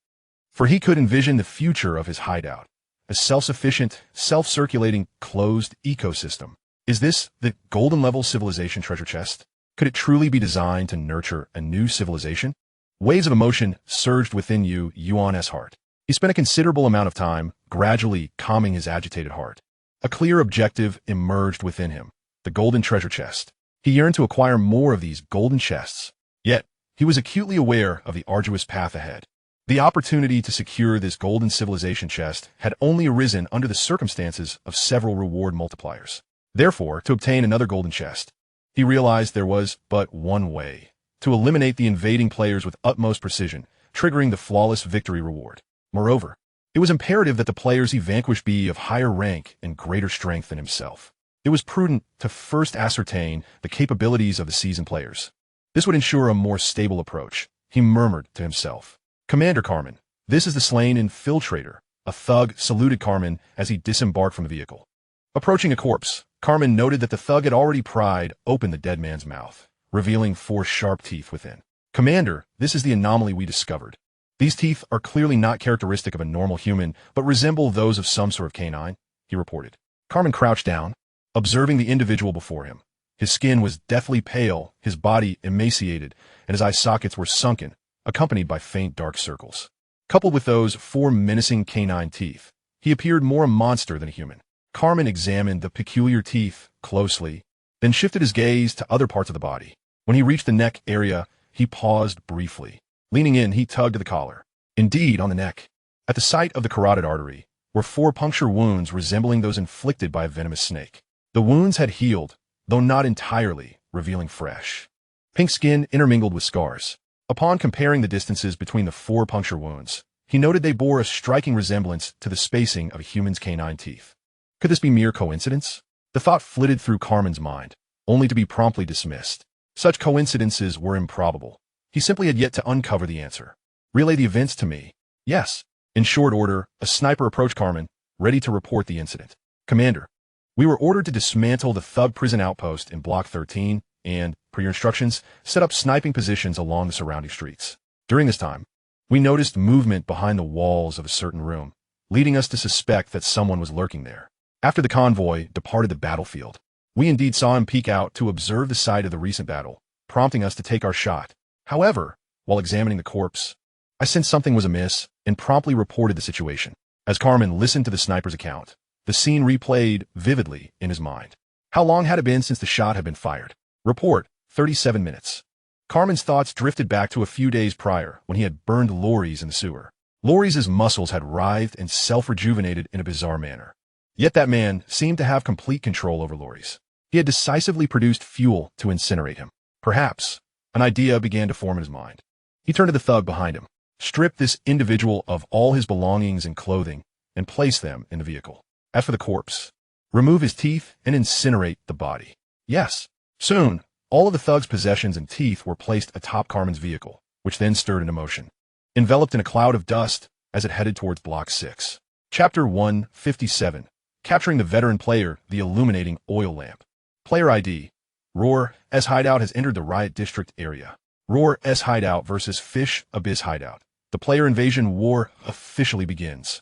For he could envision the future of his hideout, a self-sufficient, self-circulating, closed ecosystem. Is this the golden-level civilization treasure chest? Could it truly be designed to nurture a new civilization? Waves of emotion surged within Yuan's heart. He spent a considerable amount of time gradually calming his agitated heart. A clear objective emerged within him, the golden treasure chest. He yearned to acquire more of these golden chests. Yet, he was acutely aware of the arduous path ahead. The opportunity to secure this golden civilization chest had only arisen under the circumstances of several reward multipliers. Therefore, to obtain another golden chest, he realized there was but one way: to eliminate the invading players with utmost precision, triggering the flawless victory reward. Moreover, it was imperative that the players he vanquished be of higher rank and greater strength than himself. It was prudent to first ascertain the capabilities of the seasoned players. This would ensure a more stable approach. He murmured to himself. Commander Carmen, this is the slain infiltrator. A thug saluted Carmen as he disembarked from the vehicle. Approaching a corpse, Carmen noted that the thug had already pried open the dead man's mouth, revealing 4 sharp teeth within. Commander, this is the anomaly we discovered. These teeth are clearly not characteristic of a normal human, but resemble those of some sort of canine, he reported. Carmen crouched down, observing the individual before him. His skin was deathly pale, his body emaciated, and his eye sockets were sunken, accompanied by faint dark circles. Coupled with those 4 menacing canine teeth, He appeared more a monster than a human. Carmen examined the peculiar teeth closely, then shifted his gaze to other parts of the body. When he reached the neck area, he paused briefly. Leaning in, he tugged at the collar. Indeed, on the neck, at the site of the carotid artery, were 4 puncture wounds resembling those inflicted by a venomous snake. The wounds had healed, though not entirely, revealing fresh pink skin intermingled with scars. Upon comparing the distances between the 4 puncture wounds, he noted they bore a striking resemblance to the spacing of a human's canine teeth. Could this be mere coincidence? The thought flitted through Carmen's mind, only to be promptly dismissed. Such coincidences were improbable. He simply had yet to uncover the answer. Relay the events to me. Yes. In short order, a sniper approached Carmen, ready to report the incident. Commander, we were ordered to dismantle the thug prison outpost in Block 13 and, per your instructions, set up sniping positions along the surrounding streets. During this time, we noticed movement behind the walls of a certain room, leading us to suspect that someone was lurking there. After the convoy departed the battlefield, we indeed saw him peek out to observe the site of the recent battle, prompting us to take our shot. However, while examining the corpse, I sensed something was amiss and promptly reported the situation. As Carmen listened to the sniper's account, the scene replayed vividly in his mind. How long had it been since the shot had been fired? Report, 37 minutes. Carmen's thoughts drifted back to a few days prior when he had burned lorries in the sewer. Lorries' muscles had writhed and self-rejuvenated in a bizarre manner. Yet that man seemed to have complete control over lorries. He had decisively produced fuel to incinerate him. Perhaps an idea began to form in his mind. He turned to the thug behind him, stripped this individual of all his belongings and clothing, and placed them in the vehicle. As for the corpse, remove his teeth and incinerate the body. Yes. Soon, all of the thug's possessions and teeth were placed atop Carmen's vehicle, which then stirred into motion, enveloped in a cloud of dust as it headed towards Block 6. Chapter 157. Capturing the veteran player, the illuminating oil lamp. Player ID. Roar S Hideout has entered the Riot District area. Roar S Hideout versus Fish Abyss Hideout. The player invasion war officially begins.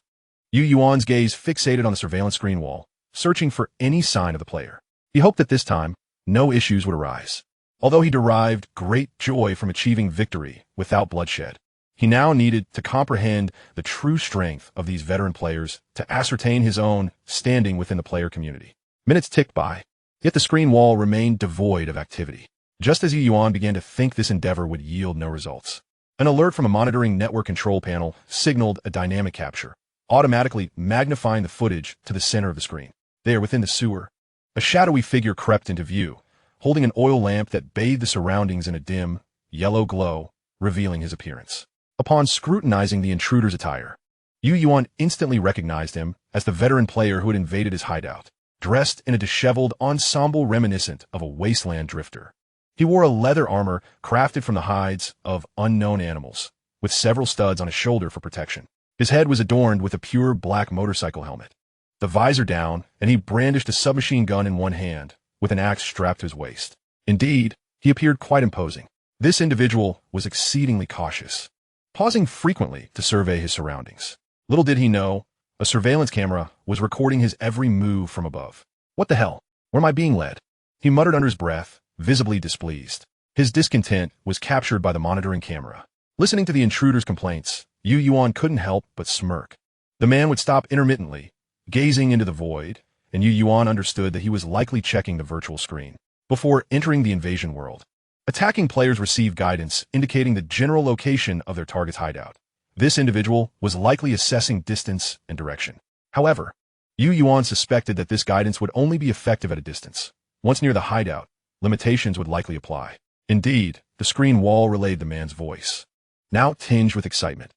Yuan's gaze fixated on the surveillance screen wall, searching for any sign of the player. He hoped that this time, no issues would arise. Although he derived great joy from achieving victory without bloodshed, he now needed to comprehend the true strength of these veteran players to ascertain his own standing within the player community. Minutes ticked by, yet the screen wall remained devoid of activity. Just as Yuan began to think this endeavor would yield no results, an alert from a monitoring network control panel signaled a dynamic capture, automatically magnifying the footage to the center of the screen. There, within the sewer, a shadowy figure crept into view, holding an oil lamp that bathed the surroundings in a dim, yellow glow, revealing his appearance. Upon scrutinizing the intruder's attire, Yuan instantly recognized him as the veteran player who had invaded his hideout, dressed in a disheveled ensemble reminiscent of a Wasteland drifter. He wore a leather armor crafted from the hides of unknown animals, with several studs on his shoulder for protection. His head was adorned with a pure black motorcycle helmet, the visor down, and he brandished a submachine gun in one hand, with an axe strapped to his waist. Indeed, he appeared quite imposing. This individual was exceedingly cautious, pausing frequently to survey his surroundings. Little did he know, a surveillance camera was recording his every move from above. What the hell? Where am I being led? He muttered under his breath, visibly displeased. His discontent was captured by the monitoring camera. Listening to the intruder's complaints, Yuan couldn't help but smirk. The man would stop intermittently, gazing into the void, and Yuan understood that he was likely checking the virtual screen before entering the invasion world. Attacking players receive guidance indicating the general location of their target's hideout. This individual was likely assessing distance and direction. However, Yuan suspected that this guidance would only be effective at a distance. Once near the hideout, limitations would likely apply. Indeed, the screen wall relayed the man's voice, now tinged with excitement.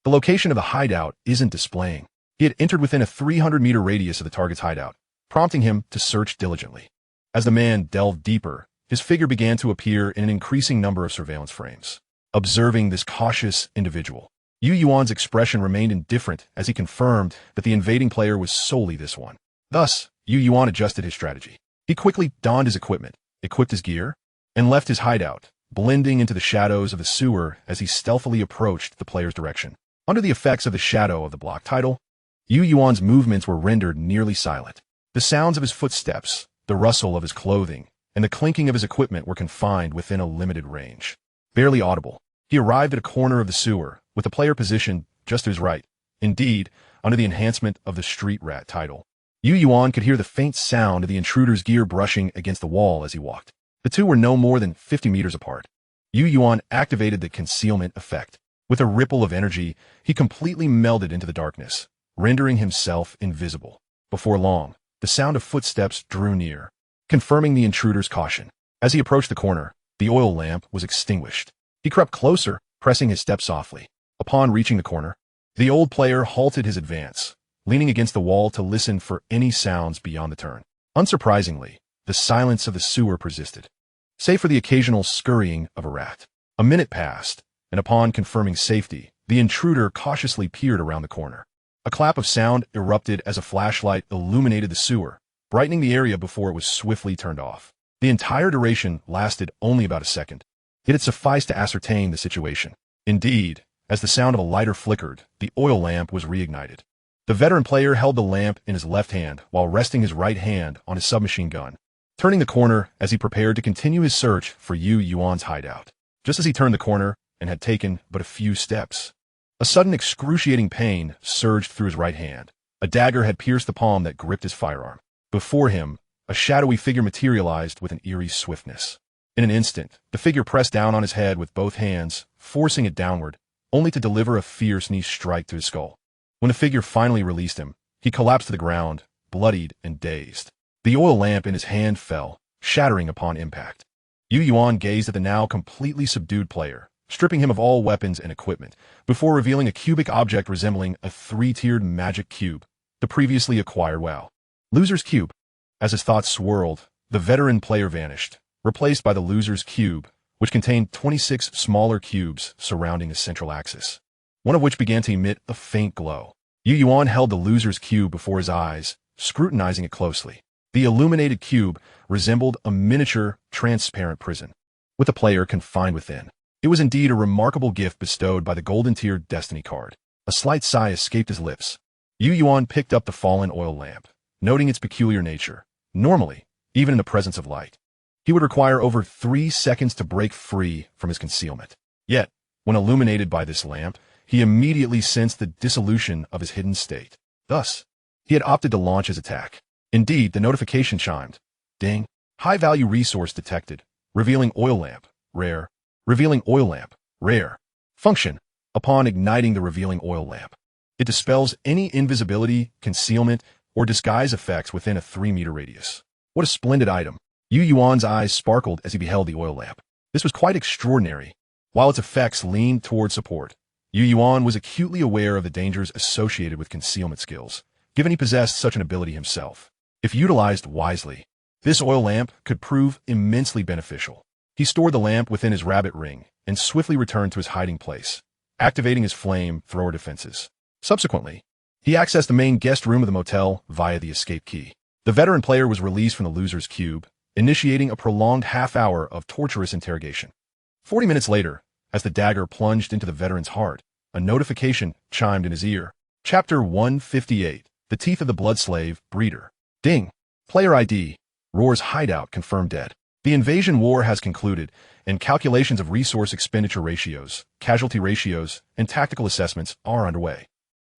The location of the hideout isn't displaying. He had entered within a 300-meter radius of the target's hideout, prompting him to search diligently. As the man delved deeper, his figure began to appear in an increasing number of surveillance frames. Observing this cautious individual, Yuan's expression remained indifferent as he confirmed that the invading player was solely this one. Thus, Yuan adjusted his strategy. He quickly donned his equipment, equipped his gear, and left his hideout, blending into the shadows of the sewer as he stealthily approached the player's direction. Under the effects of the shadow of the block title, Yuan's movements were rendered nearly silent. The sounds of his footsteps, the rustle of his clothing, and the clinking of his equipment were confined within a limited range. Barely audible, he arrived at a corner of the sewer, with the player positioned just to his right. Indeed, under the enhancement of the street rat title. Yuan could hear the faint sound of the intruder's gear brushing against the wall as he walked. The two were no more than 50 meters apart. Yuan activated the concealment effect. With a ripple of energy, he completely melded into the darkness, rendering himself invisible. Before long, the sound of footsteps drew near, confirming the intruder's caution. As he approached the corner, the oil lamp was extinguished. He crept closer, pressing his step softly. Upon reaching the corner, the old player halted his advance, leaning against the wall to listen for any sounds beyond the turn. Unsurprisingly, the silence of the sewer persisted, save for the occasional scurrying of a rat. A minute passed, and upon confirming safety, the intruder cautiously peered around the corner. A clap of sound erupted as a flashlight illuminated the sewer, brightening the area before it was swiftly turned off. The entire duration lasted only about a second, yet it sufficed to ascertain the situation. Indeed, as the sound of a lighter flickered, the oil lamp was reignited. The veteran player held the lamp in his left hand while resting his right hand on his submachine gun, turning the corner as he prepared to continue his search for Yuan's hideout. Just as he turned the corner and had taken but a few steps, a sudden excruciating pain surged through his right hand. A dagger had pierced the palm that gripped his firearm. Before him, a shadowy figure materialized with an eerie swiftness. In an instant, the figure pressed down on his head with both hands, forcing it downward, only to deliver a fierce knee strike to his skull. When the figure finally released him, he collapsed to the ground, bloodied and dazed. The oil lamp in his hand fell, shattering upon impact. Yuan gazed at the now completely subdued player, stripping him of all weapons and equipment, before revealing a cubic object resembling a three-tiered magic cube, the previously acquired WoW. Loser's Cube. As his thoughts swirled, the veteran player vanished, replaced by the Loser's Cube, which contained 26 smaller cubes surrounding a central axis, one of which began to emit a faint glow. Yuan held the Loser's Cube before his eyes, scrutinizing it closely. The illuminated cube resembled a miniature, transparent prison, with the player confined within. It was indeed a remarkable gift bestowed by the golden-tiered Destiny card. A slight sigh escaped his lips. Yuan picked up the fallen oil lamp, noting its peculiar nature. Normally, even in the presence of light, he would require over 3 seconds to break free from his concealment. Yet, when illuminated by this lamp, he immediately sensed the dissolution of his hidden state. Thus, he had opted to launch his attack. Indeed, the notification chimed. Ding. High-value resource detected. Revealing oil lamp. Rare. Revealing oil lamp. Rare. Function. Upon igniting the revealing oil lamp, it dispels any invisibility, concealment, or disguise effects within a 3-meter radius. What a splendid item. Yuan's eyes sparkled as he beheld the oil lamp. This was quite extraordinary. While its effects leaned toward support, Yuan was acutely aware of the dangers associated with concealment skills, given he possessed such an ability himself. If utilized wisely, this oil lamp could prove immensely beneficial. He stored the lamp within his rabbit ring and swiftly returned to his hiding place, activating his flame-thrower defenses. Subsequently, he accessed the main guest room of the motel via the escape key. The veteran player was released from the Loser's Cube, initiating a prolonged half-hour of torturous interrogation. 40 minutes later, as the dagger plunged into the veteran's heart, a notification chimed in his ear. Chapter 158, The Teeth of the Bloodslave, Breeder. Ding. Player ID. Roar's hideout confirmed dead. The invasion war has concluded, and calculations of resource expenditure ratios, casualty ratios, and tactical assessments are underway.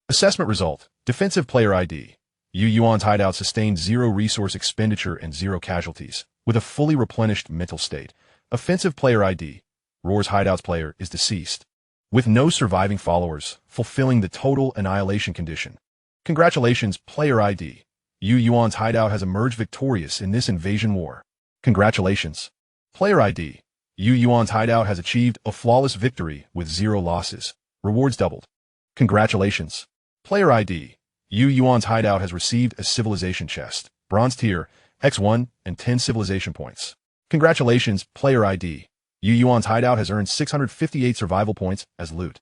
Assessment result. Defensive player ID. Yuan's hideout sustained 0 resource expenditure and 0 casualties, with a fully replenished mental state. Offensive player ID. Roar's hideout's player is deceased, with no surviving followers, fulfilling the total annihilation condition. Congratulations, player ID. Yuan's hideout has emerged victorious in this invasion war. Congratulations. Player ID. Yuan's hideout has achieved a flawless victory with 0 losses. Rewards doubled. Congratulations. Player ID. Yuan's hideout has received a civilization chest, bronze tier, X1, and 10 civilization points. Congratulations, player ID. Yuan's hideout has earned 658 survival points as loot.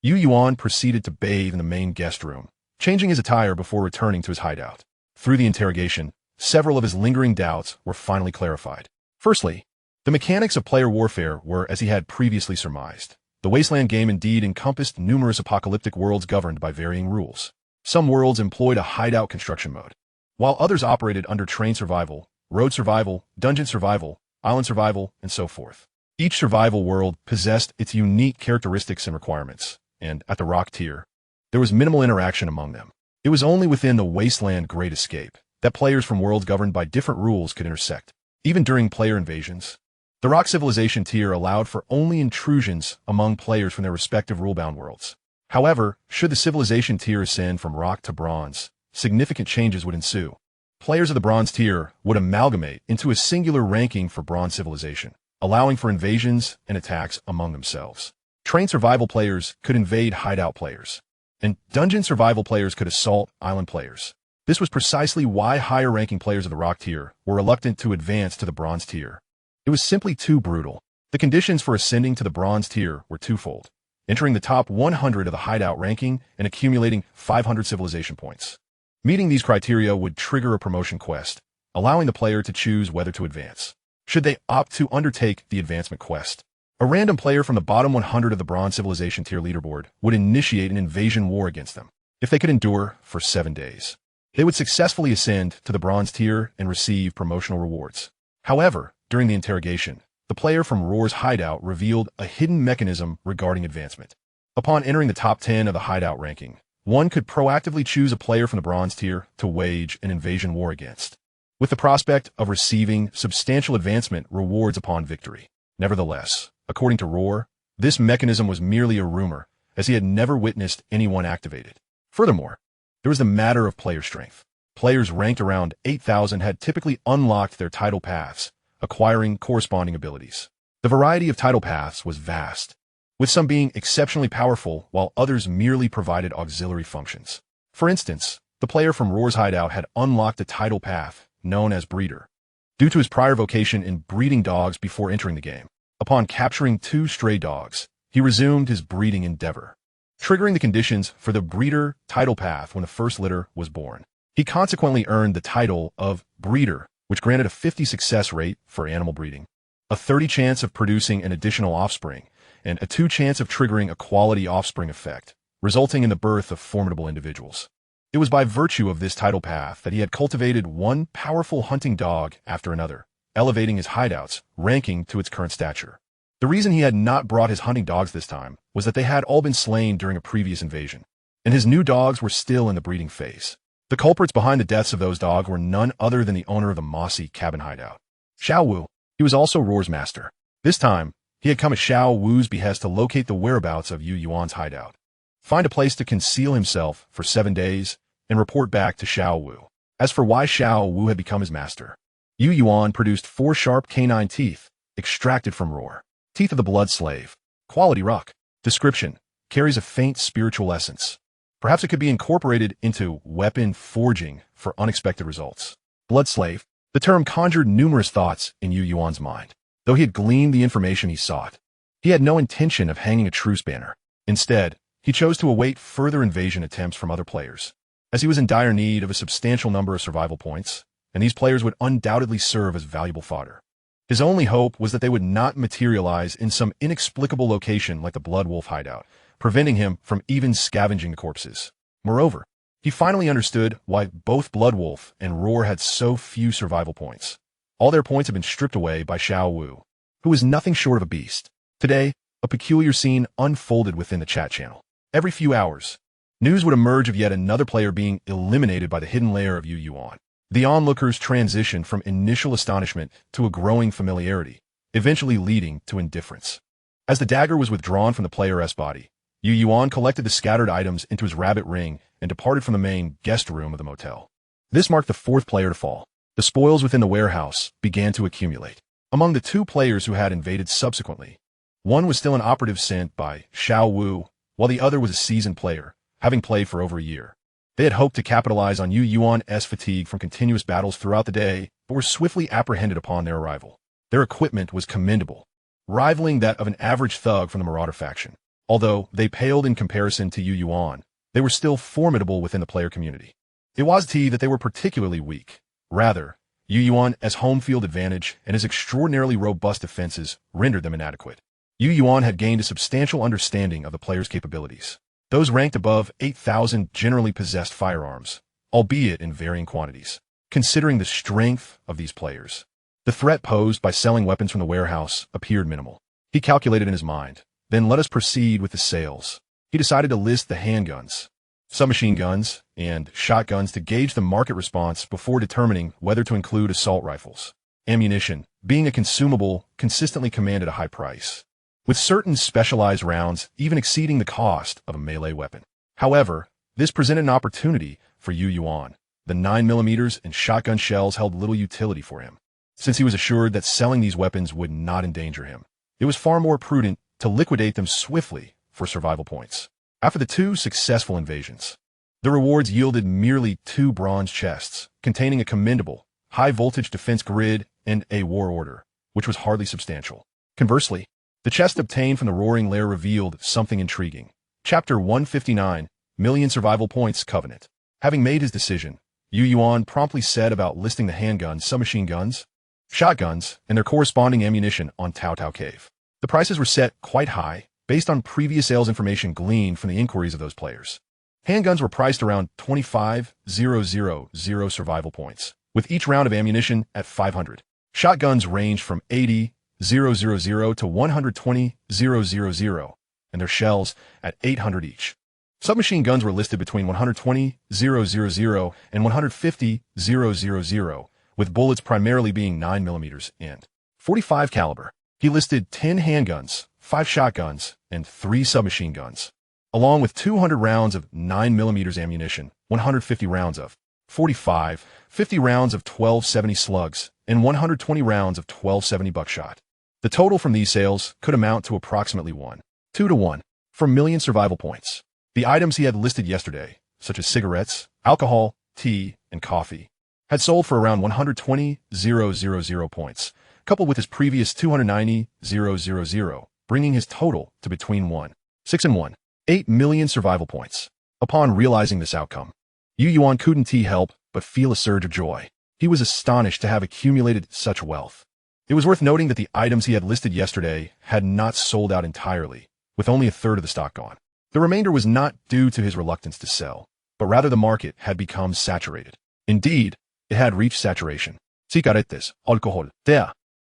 Yuan proceeded to bathe in the main guest room, changing his attire before returning to his hideout. Through the interrogation, several of his lingering doubts were finally clarified. Firstly, the mechanics of player warfare were as he had previously surmised. The Wasteland game indeed encompassed numerous apocalyptic worlds governed by varying rules. Some worlds employed a hideout construction mode, while others operated under terrain survival, road survival, dungeon survival, island survival, and so forth. Each survival world possessed its unique characteristics and requirements, and at the rock tier, there was minimal interaction among them. It was only within the Wasteland Great Escape that players from worlds governed by different rules could intersect. Even during player invasions, the Rock Civilization tier allowed for only intrusions among players from their respective rule-bound worlds. However, should the Civilization tier ascend from Rock to Bronze, significant changes would ensue. Players of the Bronze tier would amalgamate into a singular ranking for Bronze Civilization, allowing for invasions and attacks among themselves. Trained survival players could invade hideout players, and dungeon survival players could assault island players. This was precisely why higher-ranking players of the Rock tier were reluctant to advance to the Bronze tier. It was simply too brutal. The conditions for ascending to the Bronze tier were twofold: entering the top 100 of the hideout ranking and accumulating 500 civilization points. Meeting these criteria would trigger a promotion quest, allowing the player to choose whether to advance. Should they opt to undertake the advancement quest, a random player from the bottom 100 of the Bronze Civilization tier leaderboard would initiate an invasion war against them. If they could endure for 7 days, they would successfully ascend to the Bronze tier and receive promotional rewards. However, during the interrogation, the player from Roar's hideout revealed a hidden mechanism regarding advancement. Upon entering the top 10 of the hideout ranking, one could proactively choose a player from the Bronze tier to wage an invasion war against, with the prospect of receiving substantial advancement rewards upon victory. Nevertheless, according to Roar, this mechanism was merely a rumor, as he had never witnessed anyone activate it. Furthermore, there was the matter of player strength. Players ranked around 8,000 had typically unlocked their title paths, acquiring corresponding abilities. The variety of title paths was vast, with some being exceptionally powerful while others merely provided auxiliary functions. For instance, the player from Roar's hideout had unlocked a title path known as Breeder, due to his prior vocation in breeding dogs before entering the game. Upon capturing 2 stray dogs, he resumed his breeding endeavor, triggering the conditions for the Breeder title path when the first litter was born. He consequently earned the title of Breeder, which granted a 50 success rate for animal breeding, a 30 chance of producing an additional offspring, and a 2 chance of triggering a quality offspring effect, resulting in the birth of formidable individuals. It was by virtue of this title path that he had cultivated one powerful hunting dog after another, elevating his hideout's ranking to its current stature. The reason he had not brought his hunting dogs this time was that they had all been slain during a previous invasion, and his new dogs were still in the breeding phase. The culprits behind the deaths of those dogs were none other than the owner of the mossy cabin hideout, Xiao Wu. He was also Roar's master. This time, he had come at Xiao Wu's behest to locate the whereabouts of Yuan's hideout, find a place to conceal himself for 7 days, and report back to Xiao Wu. As for why Xiao Wu had become his master, Yuan produced 4 sharp canine teeth, extracted from Roar. Teeth of the Blood Slave. Quality rock. Description: carries a faint spiritual essence. Perhaps it could be incorporated into weapon forging for unexpected results. Blood Slave. The term conjured numerous thoughts in Yuan's mind. Though he had gleaned the information he sought, he had no intention of hanging a truce banner. Instead, he chose to await further invasion attempts from other players, as he was in dire need of a substantial number of survival points, and these players would undoubtedly serve as valuable fodder. His only hope was that they would not materialize in some inexplicable location like the Blood Wolf hideout, preventing him from even scavenging the corpses. Moreover, he finally understood why both Blood Wolf and Roar had so few survival points. All their points had been stripped away by Xiao Wu, who was nothing short of a beast. Today, a peculiar scene unfolded within the chat channel. Every few hours, news would emerge of yet another player being eliminated by the hidden lair of Yuan. The onlookers transitioned from initial astonishment to a growing familiarity, eventually leading to indifference. As the dagger was withdrawn from the player's body, Yuan collected the scattered items into his rabbit ring and departed from the main guest room of the motel. This marked the 4th player to fall. The spoils within the warehouse began to accumulate. Among the 2 players who had invaded subsequently, one was still an operative sent by Xiao Wu, while the other was a seasoned player, having played for over a year. They had hoped to capitalize on Yuan's fatigue from continuous battles throughout the day, but were swiftly apprehended upon their arrival. Their equipment was commendable, rivaling that of an average thug from the Marauder faction. Although they paled in comparison to Yuan, they were still formidable within the player community. It wasn't that they were particularly weak. Rather, Yuan's home field advantage and his extraordinarily robust defenses rendered them inadequate. Yuan had gained a substantial understanding of the player's capabilities. Those ranked above 8,000 generally possessed firearms, albeit in varying quantities. Considering the strength of these players, the threat posed by selling weapons from the warehouse appeared minimal. He calculated in his mind, then let us proceed with the sales. He decided to list the handguns, submachine guns, and shotguns to gauge the market response before determining whether to include assault rifles. Ammunition, being a consumable, consistently commanded a high price, with certain specialized rounds even exceeding the cost of a melee weapon. However, this presented an opportunity for Yuan. The 9mm and shotgun shells held little utility for him, since he was assured that selling these weapons would not endanger him. It was far more prudent to liquidate them swiftly for survival points. After the 2 successful invasions, the rewards yielded merely 2 bronze chests, containing a commendable, high-voltage defense grid and a war order, which was hardly substantial. Conversely, the chest obtained from the Roaring Lair revealed something intriguing. Chapter 159, Million Survival Points Covenant. Having made his decision, Yuan promptly set about listing the handguns, submachine guns, shotguns, and their corresponding ammunition on Tao Tao Cave. The prices were set quite high, based on previous sales information gleaned from the inquiries of those players. Handguns were priced around 25,000 survival points, with each round of ammunition at 500. Shotguns ranged from 80,000 to 120,000, and their shells at 800 each. Submachine guns were listed between 120,000 and 150,000, with bullets primarily being 9mm and .45 caliber. He listed 10 handguns, 5 shotguns, and 3 submachine guns, along with 200 rounds of 9mm ammunition, 150 rounds of .45, 50 rounds of 1270 slugs, and 120 rounds of 1270 buckshot. The total from these sales could amount to approximately 2 to 1 for million survival points. The items he had listed yesterday, such as cigarettes, alcohol, tea, and coffee, had sold for around 120,000 points, coupled with his previous 290,000, bringing his total to between 1.6 and 1.8 million survival points. Upon realizing this outcome, Yuan couldn't help but feel a surge of joy. He was astonished to have accumulated such wealth. It was worth noting that the items he had listed yesterday had not sold out entirely, with only a third of the stock gone. The remainder was not due to his reluctance to sell, but rather the market had become saturated. Indeed, it had reached saturation. Cigarettes, alcohol, tea,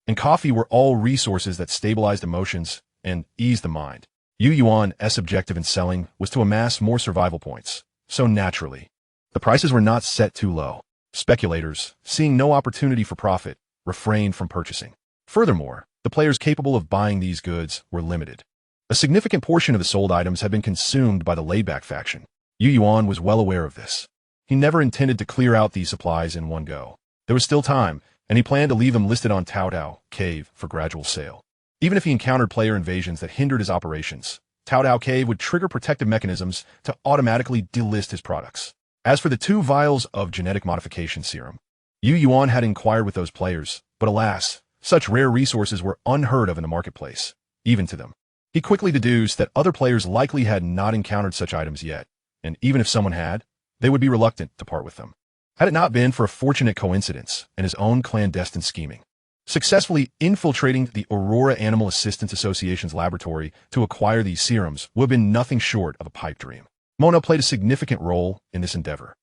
and coffee were all resources that stabilized emotions and eased the mind. Yuan's objective in selling was to amass more survival points, so naturally, the prices were not set too low. Speculators, seeing no opportunity for profit, refrained from purchasing. Furthermore, the players capable of buying these goods were limited. A significant portion of the sold items had been consumed by the laid-back faction. Yuan was well aware of this. He never intended to clear out these supplies in one go. There was still time, and he planned to leave them listed on Tao Tao Cave for gradual sale. Even if he encountered player invasions that hindered his operations, Tao Tao Cave would trigger protective mechanisms to automatically delist his products. As for the 2 vials of genetic modification serum, Yuan had inquired with those players, but alas, such rare resources were unheard of in the marketplace, even to them. He quickly deduced that other players likely had not encountered such items yet, and even if someone had, they would be reluctant to part with them. Had it not been for a fortunate coincidence and his own clandestine scheming, successfully infiltrating the Aurora Animal Assistance Association's laboratory to acquire these serums would have been nothing short of a pipe dream. Mona played a significant role in this endeavor.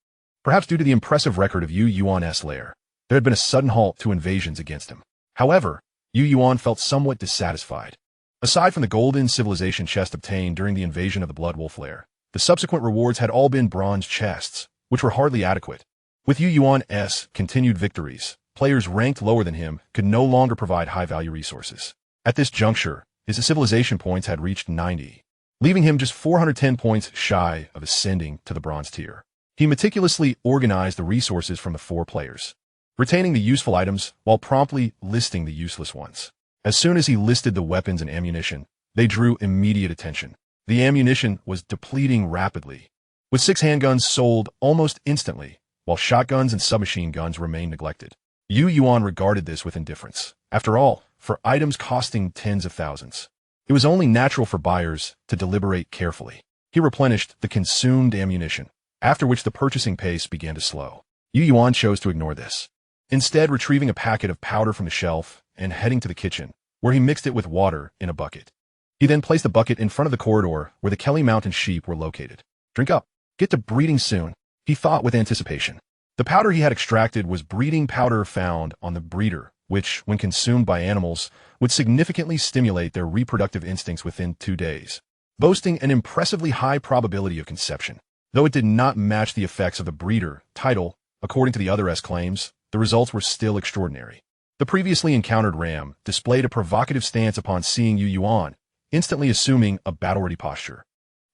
Perhaps due to the impressive record of Yuan's lair, there had been a sudden halt to invasions against him. However, Yuan felt somewhat dissatisfied. Aside from the golden civilization chest obtained during the invasion of the Blood Wolf lair, the subsequent rewards had all been bronze chests, which were hardly adequate. With Yuan's continued victories, players ranked lower than him could no longer provide high-value resources. At this juncture, his civilization points had reached 90, leaving him just 410 points shy of ascending to the bronze tier. He meticulously organized the resources from the 4 players, retaining the useful items while promptly listing the useless ones. As soon as he listed the weapons and ammunition, they drew immediate attention. The ammunition was depleting rapidly, with 6 handguns sold almost instantly, while shotguns and submachine guns remained neglected. Yuan regarded this with indifference. After all, for items costing tens of thousands, it was only natural for buyers to deliberate carefully. He replenished the consumed ammunition, after which the purchasing pace began to slow. Yuan chose to ignore this, instead retrieving a packet of powder from the shelf and heading to the kitchen, where he mixed it with water in a bucket. He then placed the bucket in front of the corridor where the Kelly Mountain sheep were located. "Drink up. Get to breeding soon," he thought with anticipation. The powder he had extracted was breeding powder found on the breeder, which, when consumed by animals, would significantly stimulate their reproductive instincts within 2 days, boasting an impressively high probability of conception. Though it did not match the effects of the breeder title, according to the other S claims, the results were still extraordinary. The previously encountered ram displayed a provocative stance upon seeing Yuan, instantly assuming a battle-ready posture.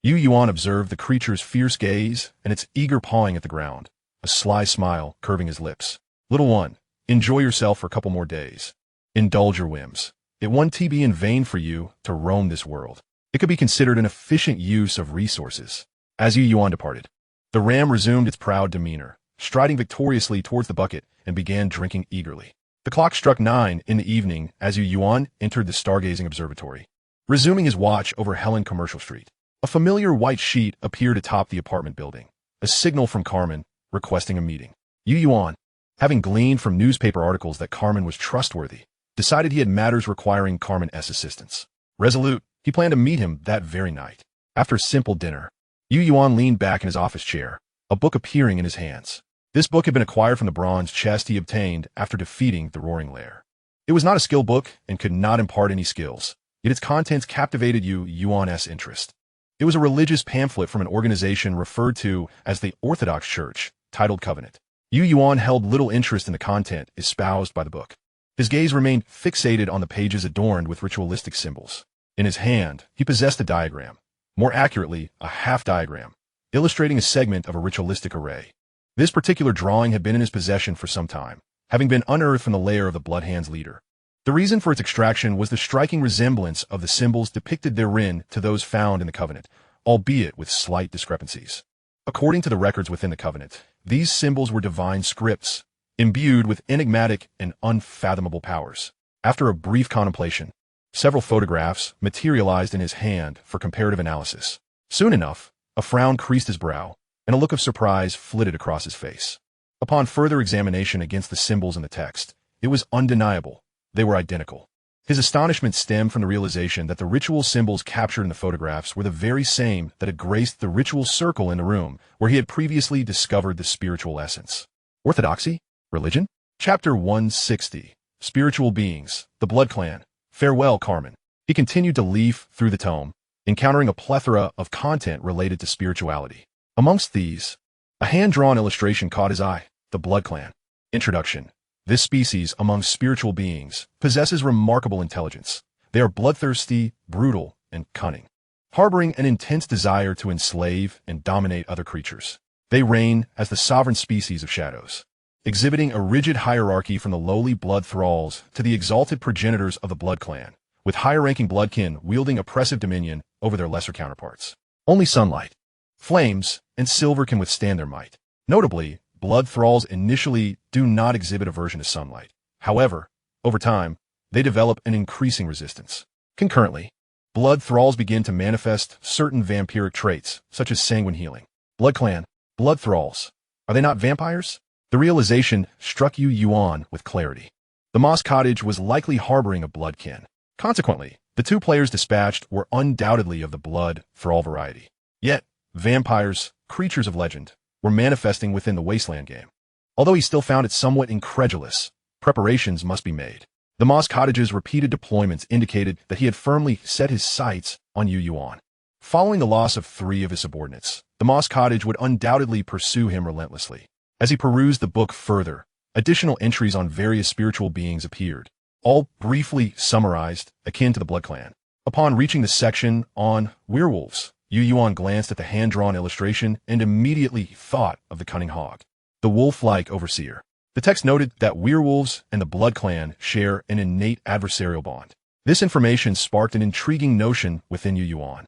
Yuan observed the creature's fierce gaze and its eager pawing at the ground, a sly smile curving his lips. Little one, enjoy yourself for a couple more days. Indulge your whims. It won't be in vain for you to roam this world. It could be considered an efficient use of resources. As Yuan departed, the ram resumed its proud demeanor, striding victoriously towards the bucket and began drinking eagerly. The clock struck 9 in the evening as Yuan entered the stargazing observatory. Resuming his watch over Helen Commercial Street, a familiar white sheet appeared atop the apartment building, a signal from Carmen requesting a meeting. Yuan, having gleaned from newspaper articles that Carmen was trustworthy, decided he had matters requiring Carmen's assistance. Resolute, he planned to meet him that very night. After a simple dinner, Yuan leaned back in his office chair, a book appearing in his hands. This book had been acquired from the bronze chest he obtained after defeating the Roaring Lair. It was not a skill book and could not impart any skills, yet its contents captivated Yuan's interest. It was a religious pamphlet from an organization referred to as the Orthodox Church, titled Covenant. Yuan held little interest in the content espoused by the book. His gaze remained fixated on the pages adorned with ritualistic symbols. In his hand, he possessed a diagram, more accurately, a half-diagram, illustrating a segment of a ritualistic array. This particular drawing had been in his possession for some time, having been unearthed from the lair of the Bloodhand's leader. The reason for its extraction was the striking resemblance of the symbols depicted therein to those found in the Covenant, albeit with slight discrepancies. According to the records within the Covenant, these symbols were divine scripts, imbued with enigmatic and unfathomable powers. After a brief contemplation, several photographs materialized in his hand for comparative analysis. Soon enough, a frown creased his brow, and a look of surprise flitted across his face. Upon further examination against the symbols in the text, it was undeniable. They were identical. His astonishment stemmed from the realization that the ritual symbols captured in the photographs were the very same that had graced the ritual circle in the room where he had previously discovered the spiritual essence. Orthodoxy? Religion? Chapter 160. Spiritual Beings, the Blood Clan. Farewell, Carmen. He continued to leaf through the tome, encountering a plethora of content related to spirituality. Amongst these, a hand-drawn illustration caught his eye, the Blood Clan. Introduction. This species among spiritual beings possesses remarkable intelligence. They are bloodthirsty, brutal, and cunning, harboring an intense desire to enslave and dominate other creatures. They reign as the sovereign species of shadows, exhibiting a rigid hierarchy from the lowly blood thralls to the exalted progenitors of the Blood Clan, with higher-ranking bloodkin wielding oppressive dominion over their lesser counterparts. Only sunlight, flames, and silver can withstand their might. Notably, blood thralls initially do not exhibit aversion to sunlight. However, over time, they develop an increasing resistance. Concurrently, blood thralls begin to manifest certain vampiric traits, such as sanguine healing. Blood Clan, blood thralls, are they not vampires? The realization struck Yuan with clarity. The Moss Cottage was likely harboring a bloodkin. Consequently, the two players dispatched were undoubtedly of the blood thrall variety. Yet, vampires, creatures of legend, were manifesting within the Wasteland game. Although he still found it somewhat incredulous, preparations must be made. The Moss Cottage's repeated deployments indicated that he had firmly set his sights on Yuan. Following the loss of 3 of his subordinates, the Moss Cottage would undoubtedly pursue him relentlessly. As he perused the book further, additional entries on various spiritual beings appeared, all briefly summarized, akin to the Blood Clan. Upon reaching the section on werewolves, Yuan glanced at the hand-drawn illustration and immediately thought of the cunning hog, the wolf-like overseer. The text noted that werewolves and the Blood Clan share an innate adversarial bond. This information sparked an intriguing notion within Yuan.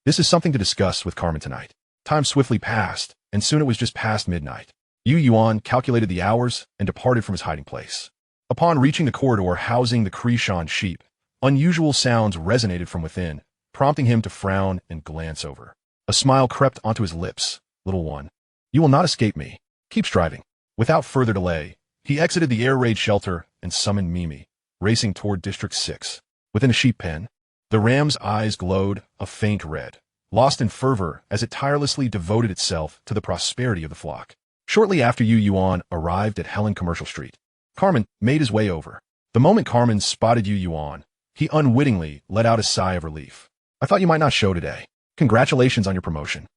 This is something to discuss with Carmen tonight. Time swiftly passed, and soon it was just past midnight. Yuan calculated the hours and departed from his hiding place. Upon reaching the corridor housing the Krishan sheep, unusual sounds resonated from within, prompting him to frown and glance over. A smile crept onto his lips. Little one, you will not escape me. Keep striving. Without further delay, he exited the air raid shelter and summoned Mimi, racing toward District 6. Within a sheep pen, the ram's eyes glowed a faint red, lost in fervor as it tirelessly devoted itself to the prosperity of the flock. Shortly after Yuan arrived at Helen Commercial Street, Carmen made his way over. The moment Carmen spotted Yuan, he unwittingly let out a sigh of relief. I thought you might not show today. Congratulations on your promotion.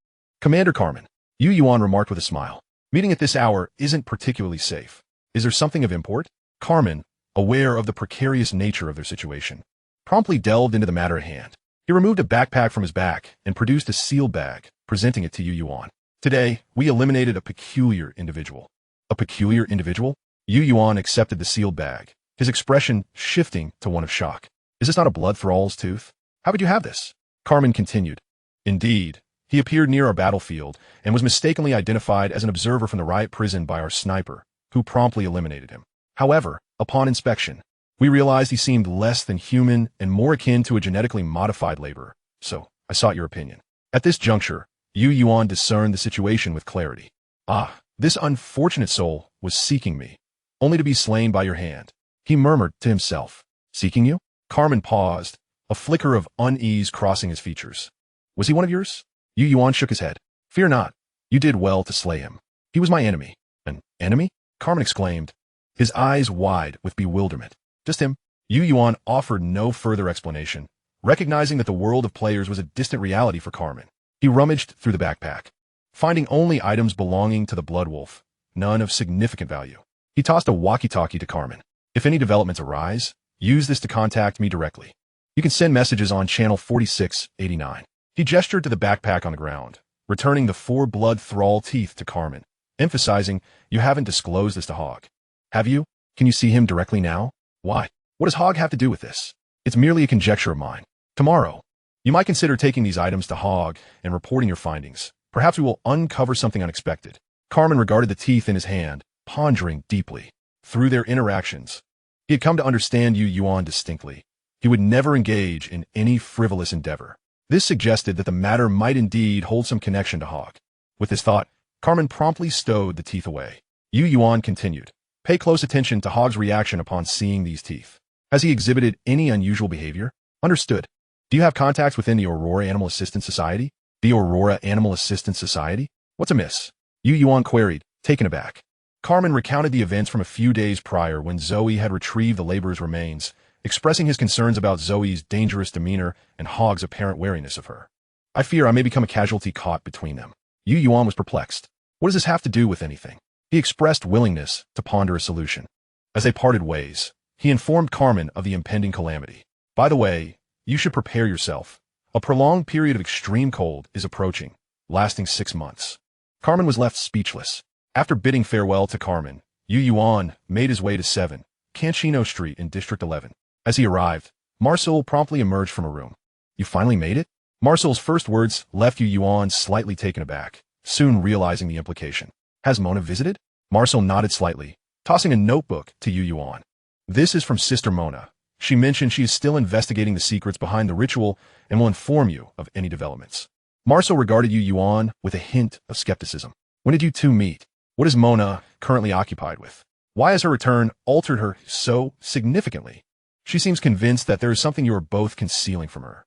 Commander Carmen, Yuan remarked with a smile. Meeting at this hour isn't particularly safe. Is there something of import? Carmen, aware of the precarious nature of their situation, promptly delved into the matter at hand. He removed a backpack from his back and produced a sealed bag, presenting it to Yuan. Today, we eliminated a peculiar individual. A peculiar individual? Yuan accepted the sealed bag, his expression shifting to one of shock. Is this not a blood thrall's tooth? How would you have this? Carmen continued. Indeed, he appeared near our battlefield and was mistakenly identified as an observer from the riot prison by our sniper, who promptly eliminated him. However, upon inspection, we realized he seemed less than human and more akin to a genetically modified laborer, so I sought your opinion. At this juncture, Yuan discerned the situation with clarity. Ah, this unfortunate soul was seeking me, only to be slain by your hand. He murmured to himself. Seeking you? Carmen paused, a flicker of unease crossing his features. Was he one of yours? Yuan shook his head. Fear not. You did well to slay him. He was my enemy. An enemy? Carmen exclaimed, his eyes wide with bewilderment. Just him. Yuan offered no further explanation, recognizing that the world of players was a distant reality for Carmen. He rummaged through the backpack, finding only items belonging to the Blood Wolf, none of significant value. He tossed a walkie-talkie to Carmen. If any developments arise, use this to contact me directly. You can send messages on channel 4689. He gestured to the backpack on the ground, returning the 4 blood thrall teeth to Carmen, emphasizing, you haven't disclosed this to Hog. Have you? Can you see him directly now? Why? What does Hog have to do with this? It's merely a conjecture of mine. Tomorrow, you might consider taking these items to Hog and reporting your findings. Perhaps we will uncover something unexpected. Carmen regarded the teeth in his hand, pondering deeply. Through their interactions, he had come to understand Yuan distinctly. He would never engage in any frivolous endeavor. This suggested that the matter might indeed hold some connection to Hog. With this thought, Carmen promptly stowed the teeth away. Yuan continued. Pay close attention to Hog's reaction upon seeing these teeth. Has he exhibited any unusual behavior? Understood. Do you have contacts within the Aurora Animal Assistance Society? The Aurora Animal Assistance Society? What's amiss? Yuan queried, taken aback. Carmen recounted the events from a few days prior when Zoe had retrieved the laborer's remains, expressing his concerns about Zoe's dangerous demeanor and Hog's apparent wariness of her. I fear I may become a casualty caught between them. Yuan was perplexed. What does this have to do with anything? He expressed willingness to ponder a solution. As they parted ways, he informed Carmen of the impending calamity. By the way, you should prepare yourself. A prolonged period of extreme cold is approaching, lasting 6 months. Carmen was left speechless. After bidding farewell to Carmen, Yuan made his way to 7 Canchino Street in District 11. As he arrived, Marcel promptly emerged from a room. You finally made it? Marcel's first words left Yuan slightly taken aback, soon realizing the implication. Has Mona visited? Marcel nodded slightly, tossing a notebook to Yuan. This is from Sister Mona. She mentioned she is still investigating the secrets behind the ritual and will inform you of any developments. Marcel regarded Yuan with a hint of skepticism. When did you two meet? What is Mona currently occupied with? Why has her return altered her so significantly? She seems convinced that there is something you are both concealing from her.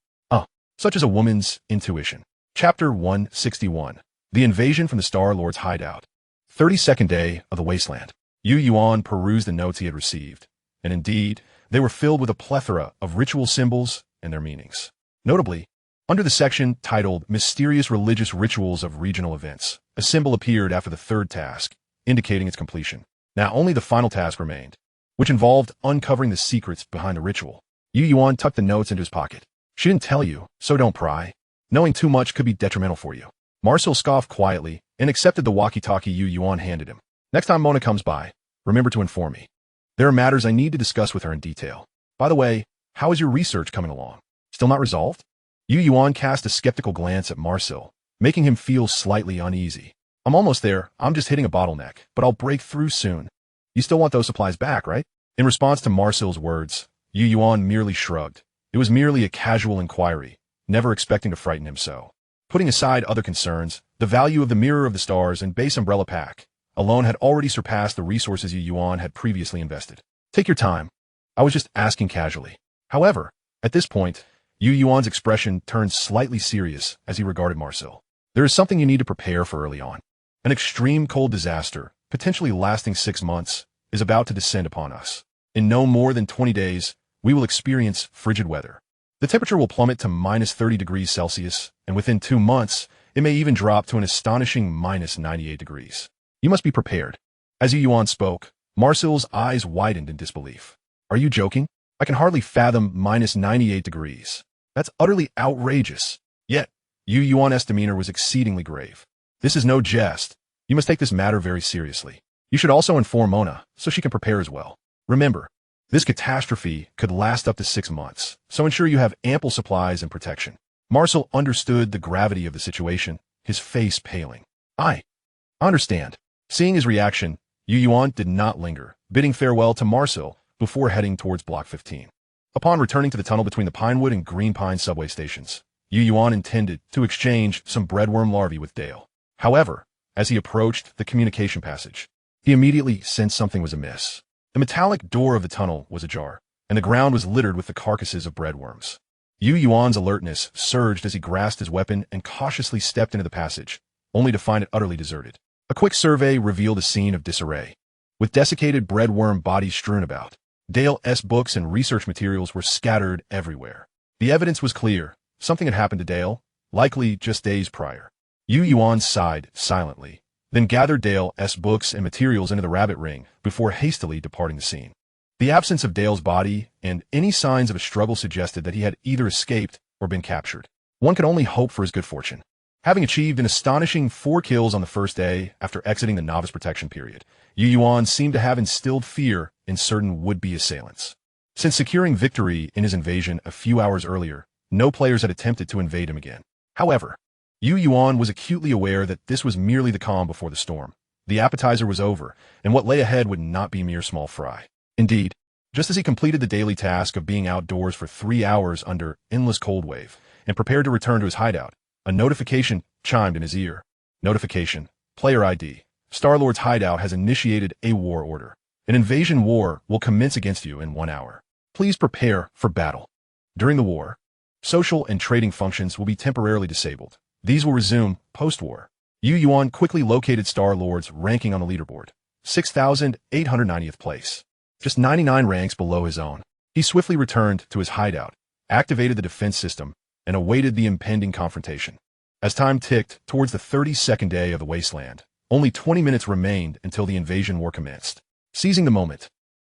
Such as a woman's intuition. Chapter 161. The Invasion from the Star-Lord's Hideout. 32nd day of the Wasteland. Yuan perused the notes he had received, and indeed, they were filled with a plethora of ritual symbols and their meanings. Notably, under the section titled Mysterious Religious Rituals of Regional Events, a symbol appeared after the 3rd task, indicating its completion. Now only the final task remained, which involved uncovering the secrets behind the ritual. Yuan tucked the notes into his pocket. She didn't tell you, so don't pry. Knowing too much could be detrimental for you. Marcel scoffed quietly and accepted the walkie-talkie Yuan handed him. Next time Mona comes by, remember to inform me. There are matters I need to discuss with her in detail. By the way, how is your research coming along? Still not resolved? Yuan cast a skeptical glance at Marcel, making him feel slightly uneasy. I'm almost there. I'm just hitting a bottleneck, but I'll break through soon. You still want those supplies back, right? In response to Marcel's words, Yuan merely shrugged. It was merely a casual inquiry, never expecting to frighten him so. Putting aside other concerns, the value of the Mirror of the Stars and base umbrella pack alone had already surpassed the resources Yuan had previously invested. Take your time. I was just asking casually. However, at this point, Yuan's expression turned slightly serious as he regarded Marcel. There is something you need to prepare for early on. An extreme cold disaster, potentially lasting 6 months, is about to descend upon us. In no more than 20 days, we will experience frigid weather. The temperature will plummet to -30 degrees Celsius, and within 2 months, It may even drop to an astonishing minus 98 degrees. You must be prepared. As Yuan spoke, Marcel's eyes widened in disbelief. Are you joking? I can hardly fathom minus 98 degrees. That's utterly outrageous. Yet, Yuan's demeanor was exceedingly grave. This is no jest. You must take this matter very seriously. You should also inform Mona, so she can prepare as well. Remember, this catastrophe could last up to 6 months, so ensure you have ample supplies and protection. Marcel understood the gravity of the situation, his face paling. I understand. Seeing his reaction, Yuan did not linger, bidding farewell to Marcel before heading towards Block 15. Upon returning to the tunnel between the Pinewood and Green Pine subway stations, Yuan intended to exchange some breadworm larvae with Dale. However, as he approached the communication passage, he immediately sensed something was amiss. The metallic door of the tunnel was ajar, and the ground was littered with the carcasses of breadworms. Yuan's alertness surged as he grasped his weapon and cautiously stepped into the passage, only to find it utterly deserted. A quick survey revealed a scene of disarray. With desiccated breadworm bodies strewn about, Dale's books and research materials were scattered everywhere. The evidence was clear. Something had happened to Dale, likely just days prior. Yuan sighed silently, then gathered Dale's books and materials into the rabbit ring before hastily departing the scene. The absence of Dale's body and any signs of a struggle suggested that he had either escaped or been captured. One could only hope for his good fortune. Having achieved an astonishing 4 kills on the first day after exiting the novice protection period, Yuan seemed to have instilled fear in certain would-be assailants. Since securing victory in his invasion a few hours earlier, no players had attempted to invade him again. However, Yuan was acutely aware that this was merely the calm before the storm. The appetizer was over, and what lay ahead would not be mere small fry. Indeed, just as he completed the daily task of being outdoors for 3 hours under endless cold wave and prepared to return to his hideout, a notification chimed in his ear. Notification. Player ID. Star-Lord's hideout has initiated a war order. An invasion war will commence against you in 1 hour. Please prepare for battle. During the war, social and trading functions will be temporarily disabled. These will resume post-war. Yuan quickly located Star-Lord's ranking on the leaderboard. 6,890th place. Just 99 ranks below his own. He swiftly returned to his hideout, activated the defense system, and awaited the impending confrontation. As time ticked towards the 32nd day of the Wasteland, only 20 minutes remained until the invasion war commenced. Seizing the moment,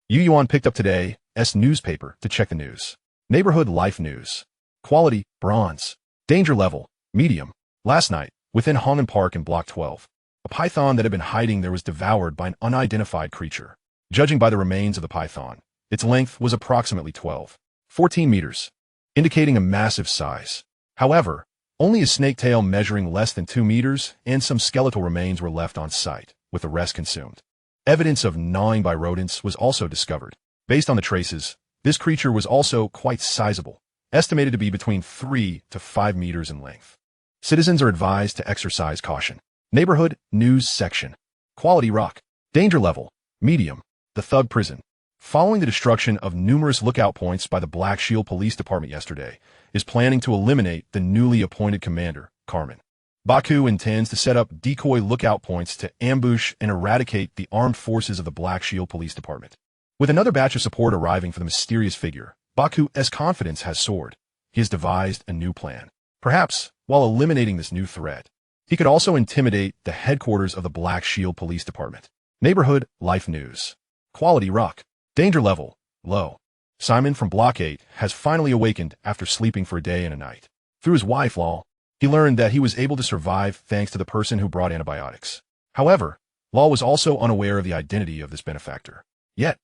Yuan picked up today's newspaper to check the news. Neighborhood life news. Quality, bronze. Danger level, medium. Last night, within Hongan Park in Block 12, a python that had been hiding there was devoured by an unidentified creature. Judging by the remains of the python, its length was approximately 14 meters, indicating a massive size. However, only a snake tail measuring less than 2 meters and some skeletal remains were left on site, with the rest consumed. Evidence of gnawing by rodents was also discovered. Based on the traces, this creature was also quite sizable, estimated to be between 3 to 5 meters in length. Citizens are advised to exercise caution. Neighborhood News Section. Quality rock. Danger level, medium. The Thug Prison. Following the destruction of numerous lookout points by the Black Shield Police Department yesterday, is planning to eliminate the newly appointed commander, Carmen. Baku intends to set up decoy lookout points to ambush and eradicate the armed forces of the Black Shield Police Department. With another batch of support arriving for the mysterious figure, Baku's confidence has soared. He has devised a new plan. Perhaps, while eliminating this new threat, he could also intimidate the headquarters of the Black Shield Police Department. Neighborhood Life News. Quality rock. Danger level, low. Simon from Block 8 has finally awakened after sleeping for a day and a night. Through his wife, Law, he learned that he was able to survive thanks to the person who brought antibiotics. However, Law was also unaware of the identity of this benefactor. Yet,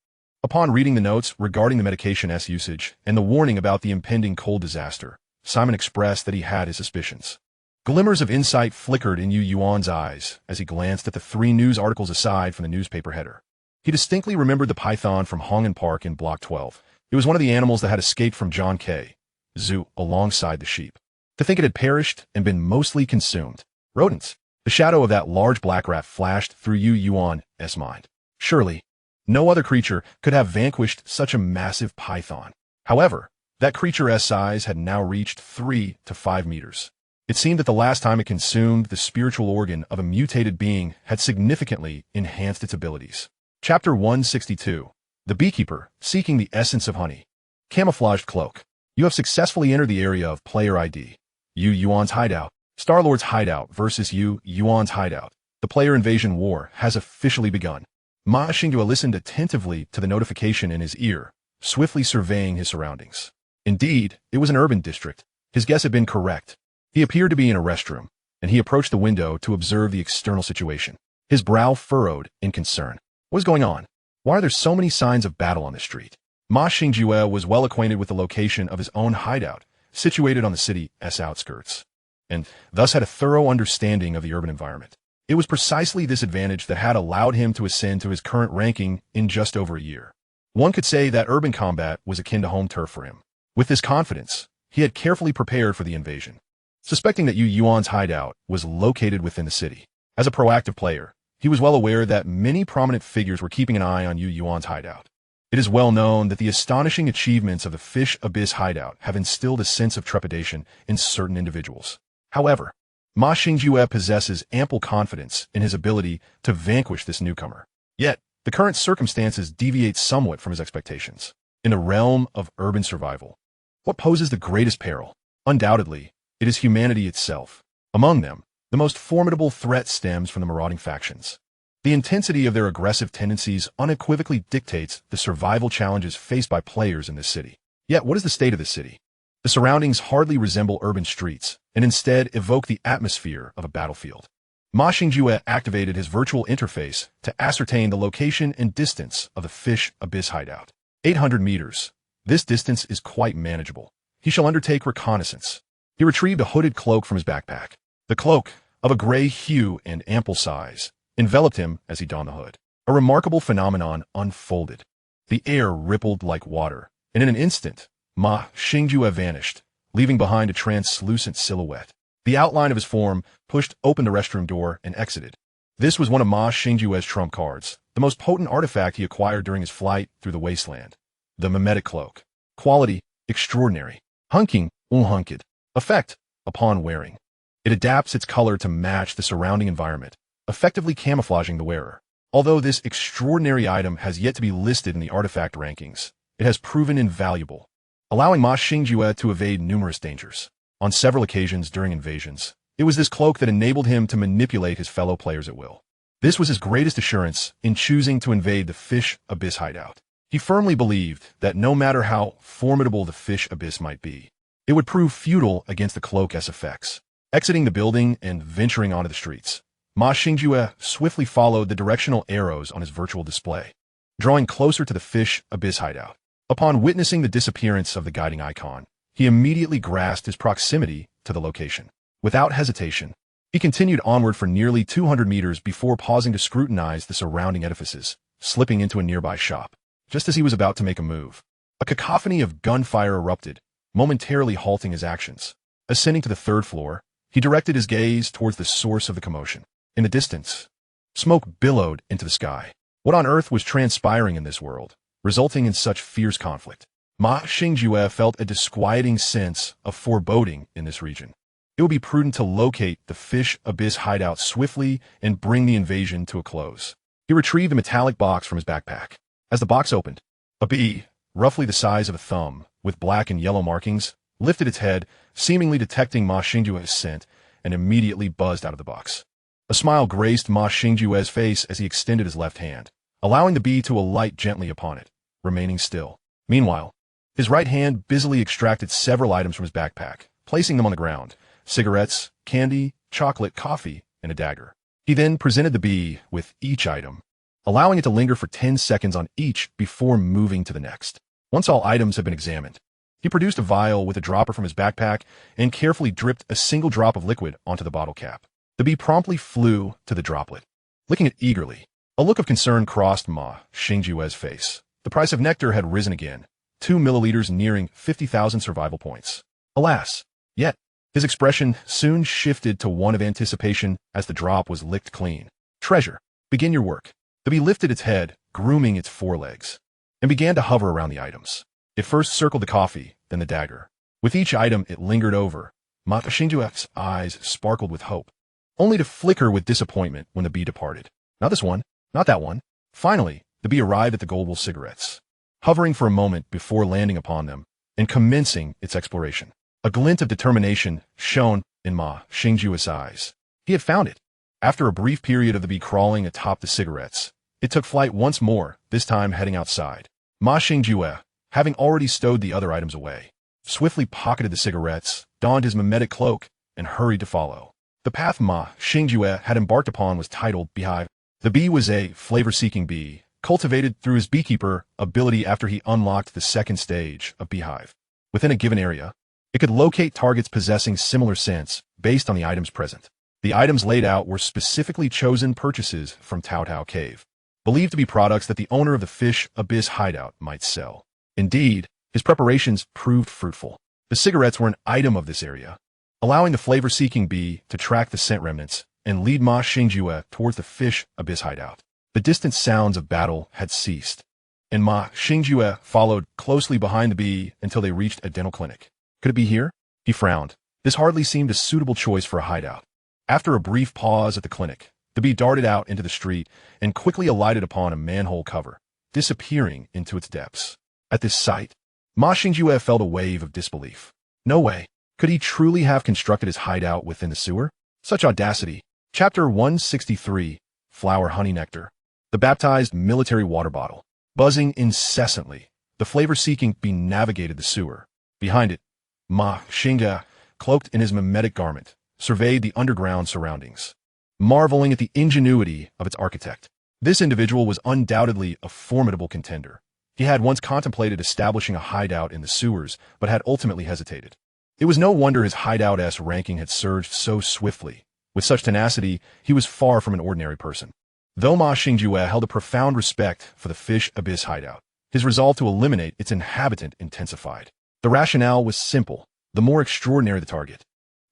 upon reading the notes regarding the medication's usage and the warning about the impending cold disaster, Simon expressed that he had his suspicions. Glimmers of insight flickered in Yuan's eyes as he glanced at the 3 news articles aside from the newspaper header. He distinctly remembered the python from Hongan Park in Block 12. It was one of the animals that had escaped from John K. Zoo alongside the sheep. To think it had perished and been mostly consumed. Rodents. The shadow of that large black rat flashed through Yuan's mind. Surely, no other creature could have vanquished such a massive python. However, that creature's size had now reached 3 to 5 meters. It seemed that the last time it consumed the spiritual organ of a mutated being had significantly enhanced its abilities. Chapter 162. The Beekeeper, Seeking the Essence of Honey. Camouflaged Cloak. You have successfully entered the area of Player ID. Yuan's hideout. Star-Lord's hideout versus Yuan's hideout. The player invasion war has officially begun. Ma Xingyue listened attentively to the notification in his ear, swiftly surveying his surroundings. Indeed, it was an urban district. His guess had been correct. He appeared to be in a restroom, and he approached the window to observe the external situation. His brow furrowed in concern. What is going on? Why are there so many signs of battle on the street? Ma Xingyue was well acquainted with the location of his own hideout, situated on the city's outskirts, and thus had a thorough understanding of the urban environment. It was precisely this advantage that had allowed him to ascend to his current ranking in just over a year. One could say that urban combat was akin to home turf for him. With this confidence, he had carefully prepared for the invasion. Suspecting that Yuan's hideout was located within the city, as a proactive player, he was well aware that many prominent figures were keeping an eye on Yuan's hideout. It is well known that the astonishing achievements of the Fish Abyss hideout have instilled a sense of trepidation in certain individuals. However, Ma Xingyue possesses ample confidence in his ability to vanquish this newcomer. Yet, the current circumstances deviate somewhat from his expectations. In the realm of urban survival, what poses the greatest peril? Undoubtedly, it is humanity itself. Among them, the most formidable threat stems from the marauding factions. The intensity of their aggressive tendencies unequivocally dictates the survival challenges faced by players in this city. Yet, what is the state of this city? The surroundings hardly resemble urban streets, and instead evoke the atmosphere of a battlefield. Ma Xingyue activated his virtual interface to ascertain the location and distance of the Fish Abyss hideout. 800 meters. This distance is quite manageable. He shall undertake reconnaissance. He retrieved a hooded cloak from his backpack. The cloak, of a gray hue and ample size, enveloped him as he donned the hood. A remarkable phenomenon unfolded. The air rippled like water, and in an instant, Ma Xingyue vanished, leaving behind a translucent silhouette. The outline of his form pushed open the restroom door and exited. This was one of Ma Xingyue's trump cards, the most potent artifact he acquired during his flight through the Wasteland. The mimetic cloak. Quality, extraordinary. Hunking, unhunked. Effect, upon wearing. It adapts its color to match the surrounding environment, effectively camouflaging the wearer. Although this extraordinary item has yet to be listed in the artifact rankings, it has proven invaluable, allowing Ma Xingyue to evade numerous dangers. On several occasions during invasions, it was this cloak that enabled him to manipulate his fellow players at will. This was his greatest assurance in choosing to invade the Fish Abyss hideout. He firmly believed that no matter how formidable the Fish Abyss might be, it would prove futile against the cloak's effects. Exiting the building and venturing onto the streets, Ma Xingyue swiftly followed the directional arrows on his virtual display, drawing closer to the Fish Abyss hideout. Upon witnessing the disappearance of the guiding icon, he immediately grasped his proximity to the location. Without hesitation, he continued onward for nearly 200 meters before pausing to scrutinize the surrounding edifices, slipping into a nearby shop. Just as he was about to make a move, a cacophony of gunfire erupted, momentarily halting his actions. Ascending to the third floor, he directed his gaze towards the source of the commotion. In the distance, smoke billowed into the sky. What on earth was transpiring in this world, resulting in such fierce conflict? Ma Xingyue felt a disquieting sense of foreboding in this region. It would be prudent to locate the Fish Abyss hideout swiftly and bring the invasion to a close. He retrieved a metallic box from his backpack. As the box opened, a bee, roughly the size of a thumb, with black and yellow markings, lifted its head, seemingly detecting Ma Xingyue's scent, and immediately buzzed out of the box. A smile graced Ma Xingyue's face as he extended his left hand, allowing the bee to alight gently upon it, remaining still. Meanwhile, his right hand busily extracted several items from his backpack, placing them on the ground: cigarettes, candy, chocolate, coffee, and a dagger. He then presented the bee with each item, allowing it to linger for 10 seconds on each before moving to the next. Once all items had been examined, he produced a vial with a dropper from his backpack and carefully dripped a single drop of liquid onto the bottle cap. The bee promptly flew to the droplet, licking it eagerly. A look of concern crossed Ma Xingyue's face. The price of nectar had risen again, 2 milliliters nearing 50,000 survival points. Alas! Yet, his expression soon shifted to one of anticipation as the drop was licked clean. Treasure, begin your work. The bee lifted its head, grooming its forelegs, and began to hover around the items. It first circled the coffee, then the dagger. With each item it lingered over, Ma Xingyue's eyes sparkled with hope, only to flicker with disappointment when the bee departed. Not this one, not that one. Finally, the bee arrived at the goldwool cigarettes, hovering for a moment before landing upon them and commencing its exploration. A glint of determination shone in Ma Xingjue's eyes. He had found it. After a brief period of the bee crawling atop the cigarettes, it took flight once more, this time heading outside. Ma Xingjue, having already stowed the other items away, swiftly pocketed the cigarettes, donned his mimetic cloak, and hurried to follow. The path Ma Xingjue had embarked upon was titled Beehive. The bee was a flavor-seeking bee, cultivated through his beekeeper ability after he unlocked the second stage of Beehive. Within a given area, it could locate targets possessing similar scents based on the items present. The items laid out were specifically chosen purchases from Tao Tao Cave, believed to be products that the owner of the Fish Abyss hideout might sell. Indeed, his preparations proved fruitful. The cigarettes were an item of this area, allowing the flavor-seeking bee to track the scent remnants and lead Ma Xingjue towards the Fish Abyss hideout. The distant sounds of battle had ceased, and Ma Xingjue followed closely behind the bee until they reached a dental clinic. Could it be here? He frowned. This hardly seemed a suitable choice for a hideout. After a brief pause at the clinic, the bee darted out into the street and quickly alighted upon a manhole cover, disappearing into its depths. At this sight, Ma Xingjue felt a wave of disbelief. No way. Could he truly have constructed his hideout within the sewer? Such audacity. Chapter 163, Flower Honey Nectar. The baptized military water bottle. Buzzing incessantly, the flavor-seeking bee navigated the sewer. Behind it, Ma Xingjue, cloaked in his mimetic garment, surveyed the underground surroundings, marveling at the ingenuity of its architect. This individual was undoubtedly a formidable contender. He had once contemplated establishing a hideout in the sewers, but had ultimately hesitated. It was no wonder his hideout-esque ranking had surged so swiftly. With such tenacity, he was far from an ordinary person. Though Ma Xingjue held a profound respect for the Fish Abyss hideout, his resolve to eliminate its inhabitant intensified. The rationale was simple. The more extraordinary the target,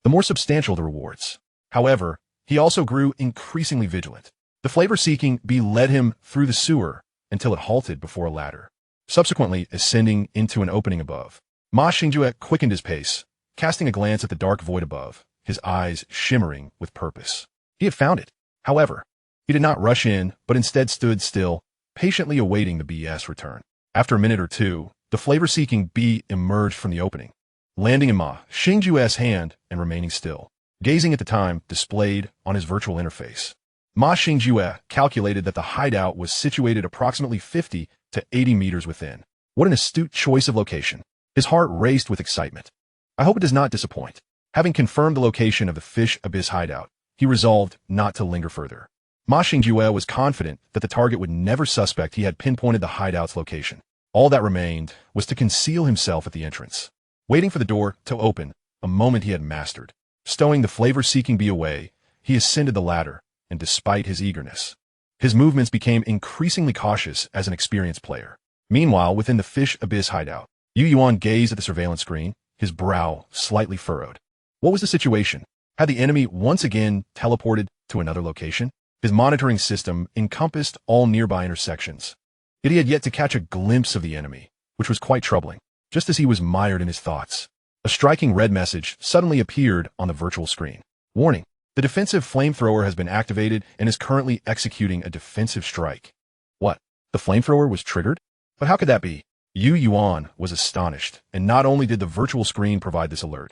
the more substantial the rewards. However, he also grew increasingly vigilant. The flavor-seeking bee led him through the sewer until it halted before a ladder, subsequently ascending into an opening above. Ma Xingjue quickened his pace, casting a glance at the dark void above, his eyes shimmering with purpose. He had found it. However, he did not rush in, but instead stood still, patiently awaiting the bee's return. After a minute or two, the flavor-seeking bee emerged from the opening, landing in Ma Xingjue's hand and remaining still, gazing at the time displayed on his virtual interface. Ma Xingjue calculated that the hideout was situated approximately 50 to 80 meters within. What an astute choice of location. His heart raced with excitement. I hope it does not disappoint. Having confirmed the location of the Fish Abyss hideout, he resolved not to linger further. Ma Xingjue was confident that the target would never suspect he had pinpointed the hideout's location. All that remained was to conceal himself at the entrance, waiting for the door to open, a moment he had mastered. Stowing the flavor-seeking bee away, he ascended the ladder, and despite his eagerness, his movements became increasingly cautious as an experienced player. Meanwhile, within the Fish Abyss hideout, Yuan gazed at the surveillance screen, his brow slightly furrowed. What was the situation? Had the enemy once again teleported to another location? His monitoring system encompassed all nearby intersections, yet he had yet to catch a glimpse of the enemy, which was quite troubling. Just as he was mired in his thoughts, a striking red message suddenly appeared on the virtual screen. Warning: the defensive flamethrower has been activated and is currently executing a defensive strike. What? The flamethrower was triggered? But how could that be? Yuan was astonished, and not only did the virtual screen provide this alert,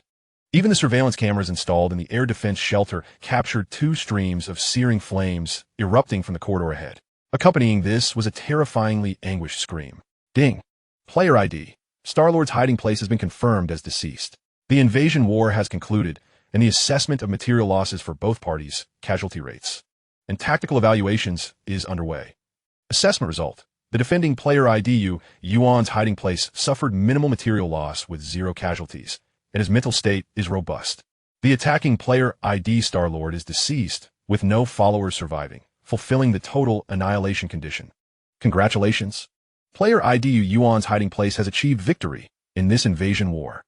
even the surveillance cameras installed in the air defense shelter captured 2 streams of searing flames erupting from the corridor ahead. Accompanying this was a terrifyingly anguished scream. Ding. Player ID. Star-Lord's hiding place has been confirmed as deceased. The invasion war has concluded, and the assessment of material losses for both parties, casualty rates, and tactical evaluations is underway. Assessment result: the defending player ID Yuan's hiding place suffered minimal material loss with 0 casualties, and his mental state is robust. The attacking player ID Star-Lord is deceased, with no followers surviving, fulfilling the total annihilation condition. Congratulations. Player ID Yuan's hiding place has achieved victory in this invasion war.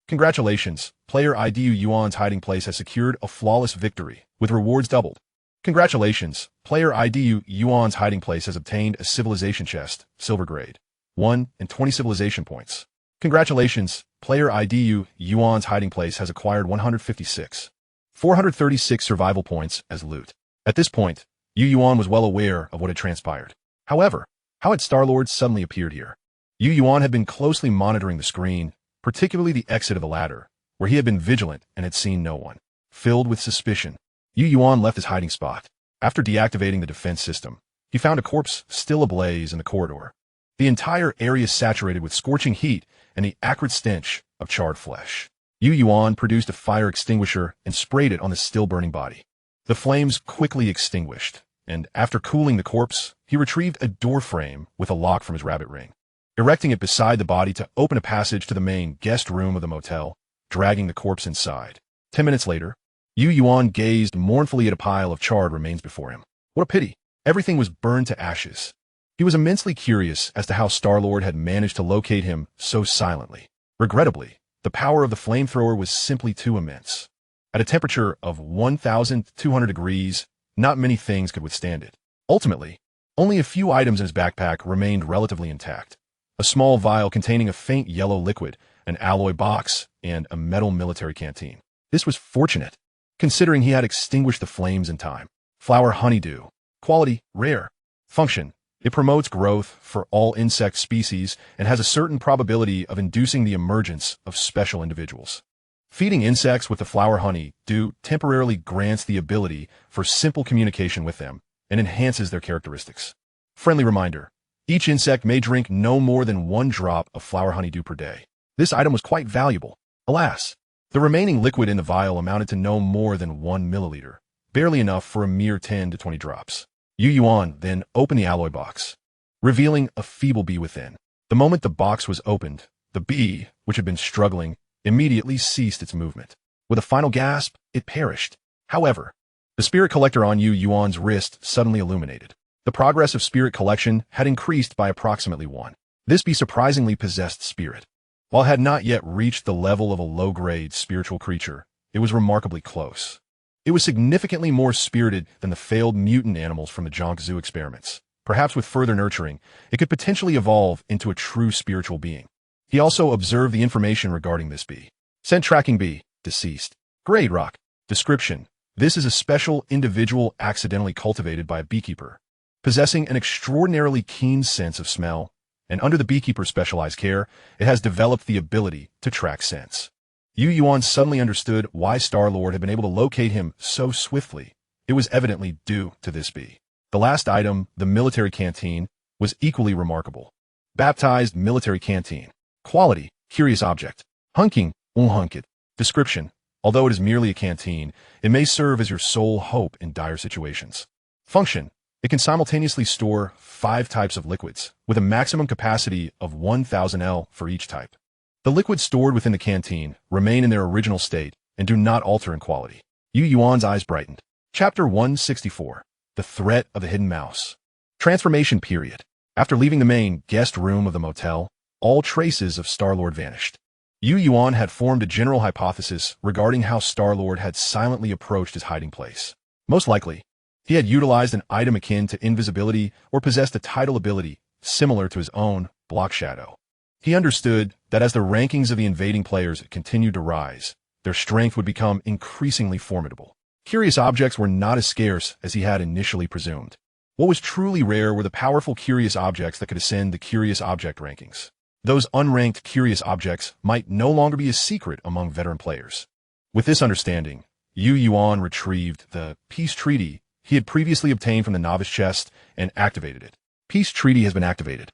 Congratulations. Player ID Yuan's hiding place has secured a flawless victory, with rewards doubled. Congratulations. Player ID Yuan's hiding place has obtained a civilization chest, silver grade, 1 and 20 civilization points. Congratulations. Player ID Yuan's hiding place has acquired 436 survival points as loot. At this point, Yuan was well aware of what had transpired. However, how had Star-Lord suddenly appeared here? Yuan had been closely monitoring the screen, particularly the exit of the ladder, where he had been vigilant and had seen no one. filled with suspicion. Yuan left his hiding spot. After deactivating the defense system, he found a corpse still ablaze in the corridor. The entire area saturated with scorching heat and the acrid stench of charred flesh. Yuan produced a fire extinguisher and sprayed it on the still burning body. The flames quickly extinguished, and after cooling the corpse, he retrieved a door frame with a lock from his rabbit ring, erecting it beside the body to open a passage to the main guest room of the motel, dragging the corpse inside. 10 minutes later, Yuan gazed mournfully at a pile of charred remains before him. What a pity! Everything was burned to ashes. He was immensely curious as to how Star-Lord had managed to locate him so silently. Regrettably, the power of the flamethrower was simply too immense. At a temperature of 1,200 degrees, not many things could withstand it. Ultimately, only a few items in his backpack remained relatively intact. A small vial containing a faint yellow liquid, an alloy box, and a metal military canteen. This was fortunate, considering he had extinguished the flames in time. Flower honeydew. Quality, rare. Function. It promotes growth for all insect species and has a certain probability of inducing the emergence of special individuals. Feeding insects with the flower honey dew temporarily grants the ability for simple communication with them and enhances their characteristics. Friendly reminder. Each insect may drink no more than 1 drop of flower honeydew per day. This item was quite valuable. Alas, the remaining liquid in the vial amounted to no more than 1 milliliter, barely enough for a mere 10 to 20 drops. Yuan then opened the alloy box, revealing a feeble bee within. The moment the box was opened, the bee, which had been struggling, immediately ceased its movement. With a final gasp, it perished. However, the spirit collector on Yuan's wrist suddenly illuminated. The progress of spirit collection had increased by approximately 1. This bee surprisingly possessed spirit. While it had not yet reached the level of a low-grade spiritual creature, it was remarkably close. It was significantly more spirited than the failed mutant animals from the Jonk Zoo experiments. Perhaps with further nurturing, it could potentially evolve into a true spiritual being. He also observed the information regarding this bee. Scent tracking bee, deceased. Grade rock. Description. This is a special individual accidentally cultivated by a beekeeper, possessing an extraordinarily keen sense of smell, and under the beekeeper's specialized care, it has developed the ability to track scents. Yuan suddenly understood why Star-Lord had been able to locate him so swiftly. It was evidently due to this bee. The last item, the military canteen, was equally remarkable. Baptized military canteen. Quality, curious object. Hunking, unhunked. Description. Although it is merely a canteen, it may serve as your sole hope in dire situations. Function. It can simultaneously store 5 types of liquids, with a maximum capacity of 1,000 L for each type. The liquids stored within the canteen remain in their original state and do not alter in quality. Yuan's eyes brightened. Chapter 164. The Threat of the Hidden Mouse. Transformation period. After leaving the main guest room of the motel, all traces of Star-Lord vanished. Yuan had formed a general hypothesis regarding how Star-Lord had silently approached his hiding place. Most likely, he had utilized an item akin to invisibility or possessed a tidal ability similar to his own, Block Shadow. He understood that as the rankings of the invading players continued to rise, their strength would become increasingly formidable. Curious objects were not as scarce as he had initially presumed. What was truly rare were the powerful curious objects that could ascend the curious object rankings. Those unranked curious objects might no longer be a secret among veteran players. With this understanding, Yuan retrieved the peace treaty he had previously obtained from the novice chest and activated it. Peace treaty has been activated,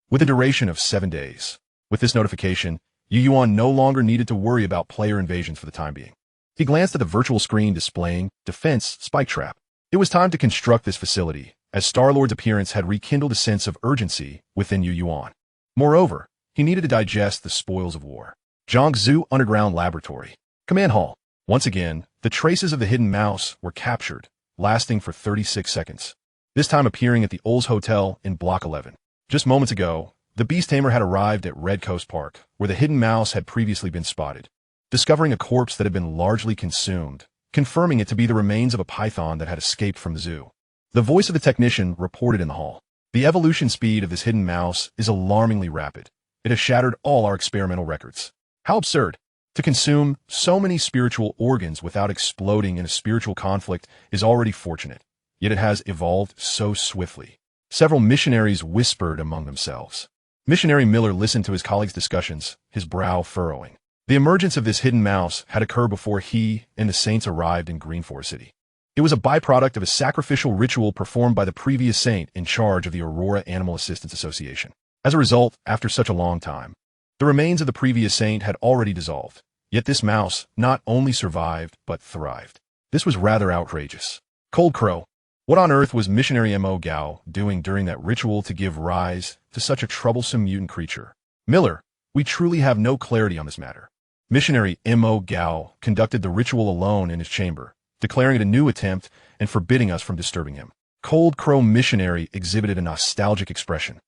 with a duration of 7 days. With this notification, Yuan no longer needed to worry about player invasions for the time being. He glanced at the virtual screen displaying Defense Spike Trap. It was time to construct this facility, as Star-Lord's appearance had rekindled a sense of urgency within Yuan. Moreover, he needed to digest the spoils of war. Jonk Zoo Underground Laboratory. Command Hall. Once again, the traces of the hidden mouse were captured, lasting for 36 seconds. This time appearing at the Ols Hotel in Block 11. Just moments ago, the Beast Tamer had arrived at Red Coast Park, where the hidden mouse had previously been spotted, discovering a corpse that had been largely consumed, confirming it to be the remains of a python that had escaped from the zoo. The voice of the technician reported in the hall. The evolution speed of this hidden mouse is alarmingly rapid. It has shattered all our experimental records. How absurd! To consume so many spiritual organs without exploding in a spiritual conflict is already fortunate, yet it has evolved so swiftly. Several missionaries whispered among themselves. Missionary Miller listened to his colleagues' discussions, his brow furrowing. The emergence of this hidden mouse had occurred before he and the saints arrived in Green Forest City. It was a byproduct of a sacrificial ritual performed by the previous saint in charge of the Aurora Animal Assistance Association. As a result, after such a long time, the remains of the previous saint had already dissolved. Yet this mouse not only survived, but thrived. This was rather outrageous. Cold Crow, what on earth was Missionary Mo Gao doing during that ritual to give rise to such a troublesome mutant creature? Miller, we truly have no clarity on this matter. Missionary Mo Gao conducted the ritual alone in his chamber, declaring it a new attempt and forbidding us from disturbing him. Cold Crow Missionary exhibited a nostalgic expression.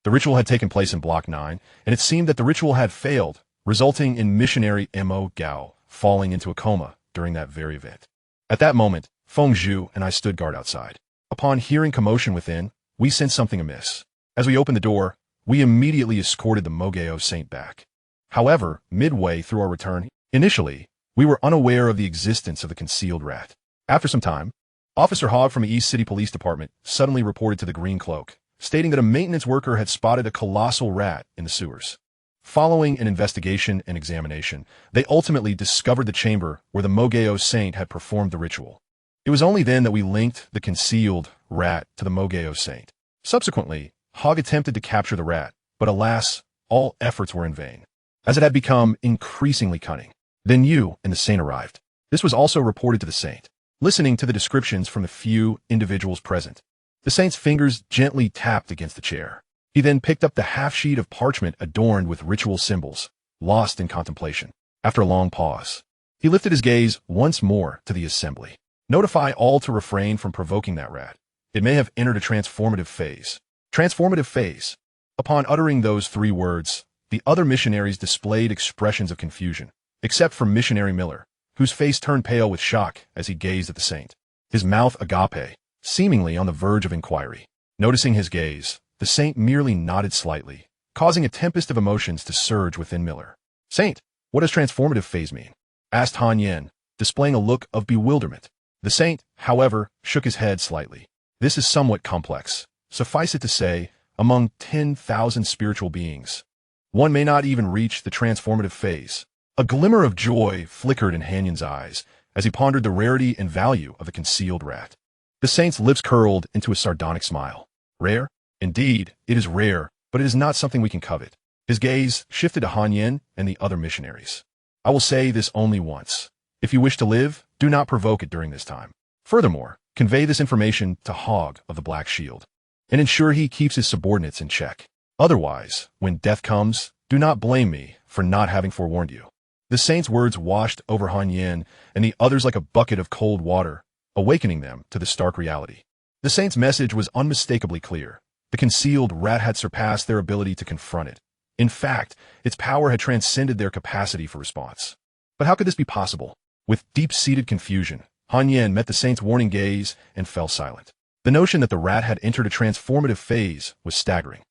The ritual had taken place in Block 9, and it seemed that the ritual had failed, resulting in Missionary Mo Gao falling into a coma during that very event. At that moment, Feng Zhu and I stood guard outside. Upon hearing commotion within, we sensed something amiss. As we opened the door, we immediately escorted the Mogao saint back. However, midway through our return, initially, we were unaware of the existence of the concealed rat. After some time, Officer Hogg from the East City Police Department suddenly reported to the Green Cloak, stating that a maintenance worker had spotted a colossal rat in the sewers. Following an investigation and examination, they ultimately discovered the chamber where the Mogao saint had performed the ritual. It was only then that we linked the concealed rat to the Mogao saint. Subsequently, Hogg attempted to capture the rat, but alas, all efforts were in vain, as it had become increasingly cunning. Then you and the saint arrived. This was also reported to the saint. Listening to the descriptions from the few individuals present, the saint's fingers gently tapped against the chair. He then picked up the half-sheet of parchment adorned with ritual symbols, lost in contemplation. After a long pause, he lifted his gaze once more to the assembly. Notify all to refrain from provoking that rat. It may have entered a transformative phase. Transformative phase. Upon uttering those 3 words, the other missionaries displayed expressions of confusion, except for Missionary Miller, whose face turned pale with shock as he gazed at the saint, his mouth agape, seemingly on the verge of inquiry. Noticing his gaze, the saint merely nodded slightly, causing a tempest of emotions to surge within Miller. Saint, what does transformative phase mean? Asked Han Yen, displaying a look of bewilderment. The saint, however, shook his head slightly. This is somewhat complex. Suffice it to say, among 10,000 spiritual beings, one may not even reach the transformative phase. A glimmer of joy flickered in Han Yen's eyes as he pondered the rarity and value of the concealed rat. The saint's lips curled into a sardonic smile. Rare? Indeed, it is rare, but it is not something we can covet. His gaze shifted to Han Yen and the other missionaries. I will say this only once. If you wish to live, do not provoke it during this time. Furthermore, convey this information to Hogg of the Black Shield, and ensure he keeps his subordinates in check. Otherwise, when death comes, do not blame me for not having forewarned you. The saint's words washed over Han Yen and the others like a bucket of cold water, awakening them to the stark reality. The saint's message was unmistakably clear. The concealed rat had surpassed their ability to confront it. In fact, its power had transcended their capacity for response. But how could this be possible? With deep-seated confusion, Han Yen met the saint's warning gaze and fell silent. The notion that the rat had entered a transformative phase was staggering.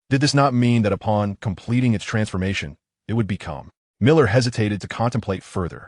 Did this not mean that upon completing its transformation, it would become? Miller hesitated to contemplate further.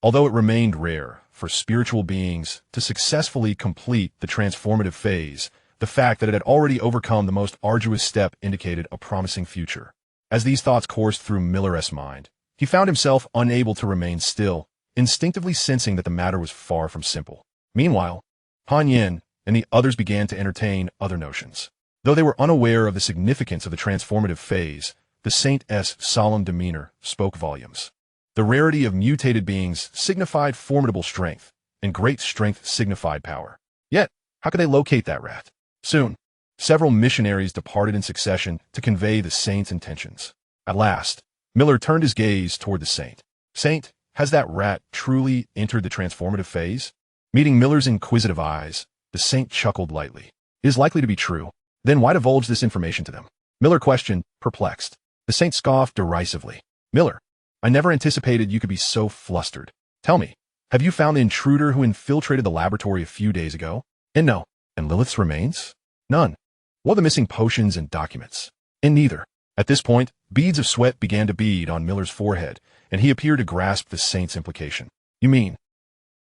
Although it remained rare for spiritual beings to successfully complete the transformative phase, the fact that it had already overcome the most arduous step indicated a promising future. As these thoughts coursed through Miller's mind, he found himself unable to remain still, instinctively sensing that the matter was far from simple. Meanwhile, Han Yen and the others began to entertain other notions. Though they were unaware of the significance of the transformative phase, the saint's solemn demeanor spoke volumes. The rarity of mutated beings signified formidable strength, and great strength signified power. Yet, how could they locate that rat? Soon, several missionaries departed in succession to convey the saint's intentions. At last, Miller turned his gaze toward the saint. Saint, has that rat truly entered the transformative phase? Meeting Miller's inquisitive eyes, the saint chuckled lightly. It is likely to be true. Then why divulge this information to them? Miller questioned, perplexed. The saint scoffed derisively. Miller, I never anticipated you could be so flustered. Tell me, have you found the intruder who infiltrated the laboratory a few days ago? And no. And Lilith's remains? None. What are the missing potions and documents? And neither. At this point, beads of sweat began to bead on Miller's forehead, and he appeared to grasp the saint's implication. You mean,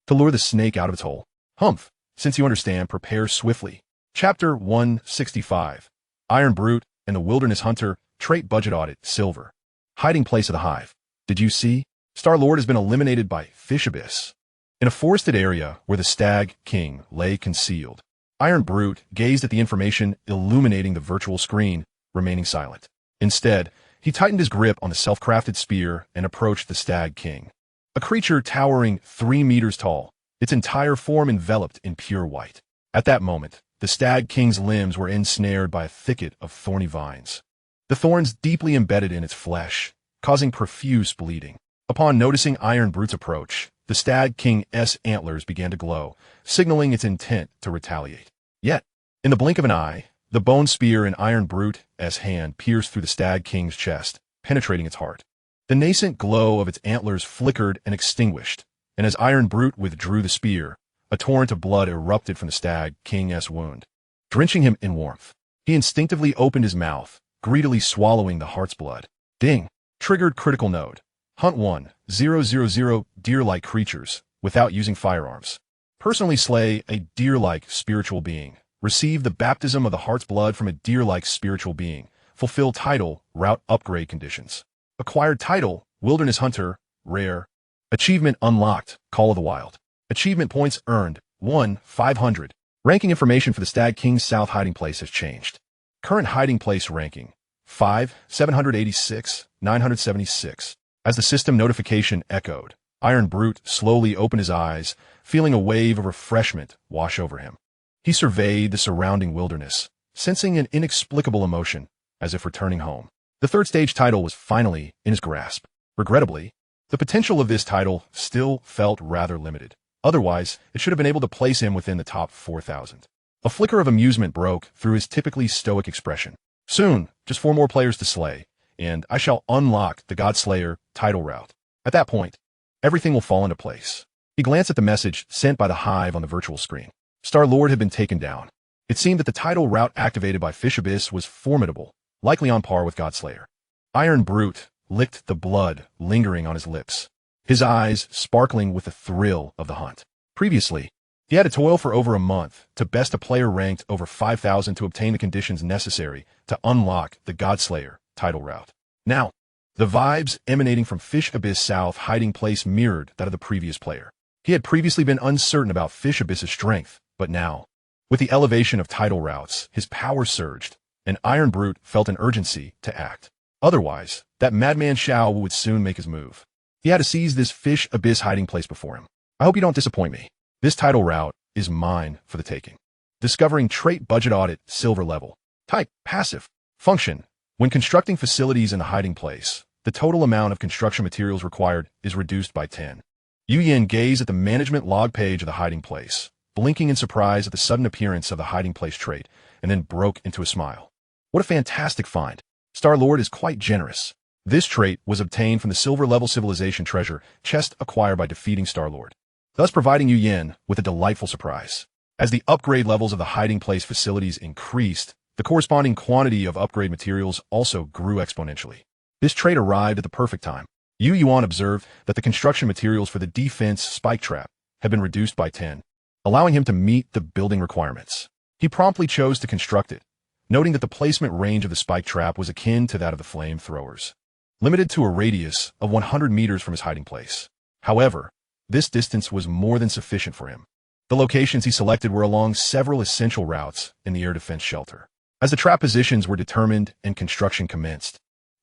to lure the snake out of its hole? Humph. Since you understand, prepare swiftly. Chapter 165. Iron Brute and the Wilderness Hunter, Trait Budget Audit, Silver. Hiding place of the hive. Did you see? Star-Lord has been eliminated by Fish Abyss. In a forested area where the Stag King lay concealed, Iron Brute gazed at the information illuminating the virtual screen, remaining silent. Instead, he tightened his grip on the self-crafted spear and approached the Stag King. A creature towering 3 meters tall, its entire form enveloped in pure white. At that moment, the Stag King's limbs were ensnared by a thicket of thorny vines. The thorns deeply embedded in its flesh, causing profuse bleeding. Upon noticing Iron Brute's approach, the Stag King's antlers began to glow, signaling its intent to retaliate. Yet, in the blink of an eye, the bone spear in Iron Brute's hand pierced through the Stag King's chest, penetrating its heart. The nascent glow of its antlers flickered and extinguished, and as Iron Brute withdrew the spear, a torrent of blood erupted from the Stag King's wound, drenching him in warmth. He instinctively opened his mouth, greedily swallowing the heart's blood. Ding! Triggered critical node. Hunt 1,000 deer-like creatures without using firearms. Personally slay a deer-like spiritual being. Receive the baptism of the heart's blood from a deer-like spiritual being. Fulfill title, route upgrade conditions. Acquired title, Wilderness Hunter, rare. Achievement unlocked, Call of the Wild. Achievement points earned, 1,500. Ranking information for the Stag King's South hiding place has changed. Current hiding place ranking, 5,786, 976. As the system notification echoed, Iron Brute slowly opened his eyes, feeling a wave of refreshment wash over him. He surveyed the surrounding wilderness, sensing an inexplicable emotion, as if returning home. The third stage title was finally in his grasp. Regrettably, the potential of this title still felt rather limited. Otherwise, it should have been able to place him within the top 4,000. A flicker of amusement broke through his typically stoic expression. Soon, just 4 more players to slay, and I shall unlock the Godslayer title route. At that point, everything will fall into place. He glanced at the message sent by the hive on the virtual screen. Star-Lord had been taken down. It seemed that the title route activated by Fish Abyss was formidable, likely on par with Godslayer. Iron Brute licked the blood lingering on his lips, his eyes sparkling with the thrill of the hunt. Previously, he had to toil for over a month to best a player ranked over 5,000 to obtain the conditions necessary to unlock the Godslayer title route. Now, the vibes emanating from Fish Abyss South hiding place mirrored that of the previous player. He had previously been uncertain about Fish Abyss's strength, but now, with the elevation of title routes, his power surged, and Iron Brute felt an urgency to act. Otherwise, that madman Shao would soon make his move. He had to seize this Fish Abyss hiding place before him. I hope you don't disappoint me. This title route is mine for the taking. Discovering trait budget audit silver level. Type passive. Function. When constructing facilities in a hiding place, the total amount of construction materials required is reduced by 10. Yuan gazed at the management log page of the hiding place, blinking in surprise at the sudden appearance of the hiding place trait, and then broke into a smile. What a fantastic find. Star-Lord is quite generous. This trait was obtained from the silver-level civilization treasure chest acquired by defeating Star-Lord, thus providing Yuan with a delightful surprise. As the upgrade levels of the hiding place facilities increased, the corresponding quantity of upgrade materials also grew exponentially. This trait arrived at the perfect time. Yuan observed that the construction materials for the defense spike trap had been reduced by 10, allowing him to meet the building requirements. He promptly chose to construct it, noting that the placement range of the spike trap was akin to that of the flamethrowers, limited to a radius of 100 meters from his hiding place. However, this distance was more than sufficient for him. The locations he selected were along several essential routes in the air defense shelter. As the trap positions were determined and construction commenced,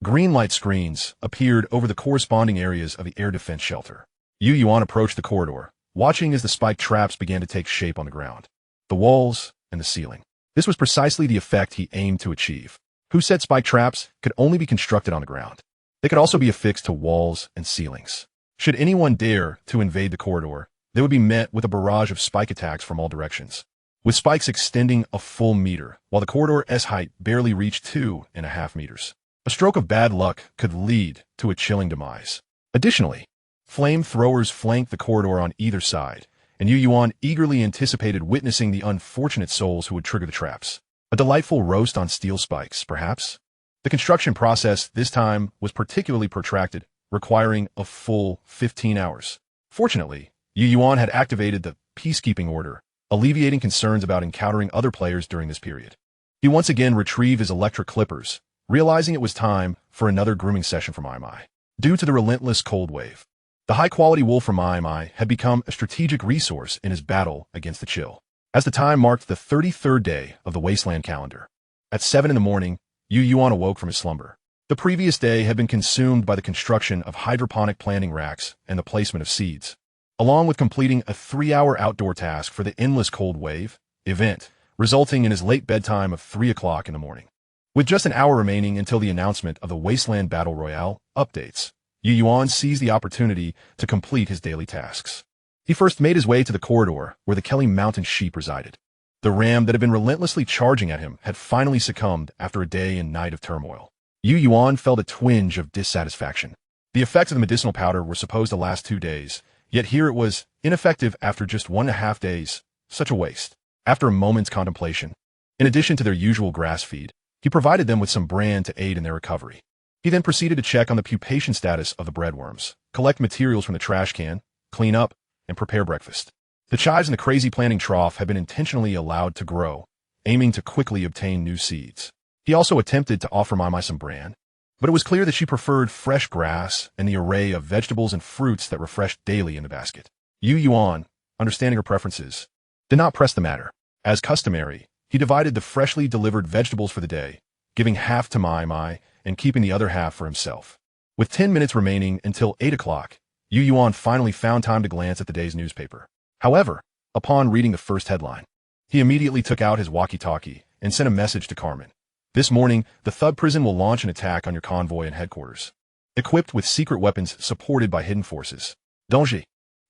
green light screens appeared over the corresponding areas of the air defense shelter. Yuan approached the corridor, watching as the spike traps began to take shape on the ground, the walls, and the ceiling. This was precisely the effect he aimed to achieve. Who said spike traps could only be constructed on the ground? They could also be affixed to walls and ceilings. Should anyone dare to invade the corridor, they would be met with a barrage of spike attacks from all directions, with spikes extending a full meter, while the corridor's height barely reached 2.5 meters. A stroke of bad luck could lead to a chilling demise. Additionally, flamethrowers flanked the corridor on either side, and Yuan eagerly anticipated witnessing the unfortunate souls who would trigger the traps. A delightful roast on steel spikes, perhaps? The construction process this time was particularly protracted, requiring a full 15 hours. Fortunately, Yuan had activated the peacekeeping order, alleviating concerns about encountering other players during this period. He once again retrieved his electric clippers, realizing it was time for another grooming session from Imai. Due to the relentless cold wave, The high-quality wool from Mai had become a strategic resource in his battle against the chill. As the time marked the 33rd day of the Wasteland calendar, at 7 in the morning, Yuan awoke from his slumber. The previous day had been consumed by the construction of hydroponic planting racks and the placement of seeds, along with completing a 3-hour outdoor task for the Endless Cold Wave event, resulting in his late bedtime of 3 o'clock in the morning. With just an hour remaining until the announcement of the Wasteland Battle Royale updates, Yuan seized the opportunity to complete his daily tasks. He first made his way to the corridor where the Kelly Mountain sheep resided. The ram that had been relentlessly charging at him had finally succumbed after a day and night of turmoil. Yuan felt a twinge of dissatisfaction. The effects of the medicinal powder were supposed to last 2 days, yet here it was, ineffective after just 1.5 days. Such a waste. After a moment's contemplation, in addition to their usual grass feed, he provided them with some bran to aid in their recovery. He then proceeded to check on the pupation status of the breadworms, collect materials from the trash can, clean up, and prepare breakfast. The chives in the crazy planting trough had been intentionally allowed to grow, aiming to quickly obtain new seeds. He also attempted to offer Mai some bran, but it was clear that she preferred fresh grass and the array of vegetables and fruits that refreshed daily in the basket. Yuan, understanding her preferences, did not press the matter. As customary, he divided the freshly delivered vegetables for the day, giving half to Mai and keeping the other half for himself. With 10 minutes remaining until 8 o'clock, Yuan finally found time to glance at the day's newspaper. However, upon reading the first headline, he immediately took out his walkie-talkie and sent a message to Carmen. This morning, the Thug prison will launch an attack on your convoy and headquarters, equipped with secret weapons supported by hidden forces. Danger.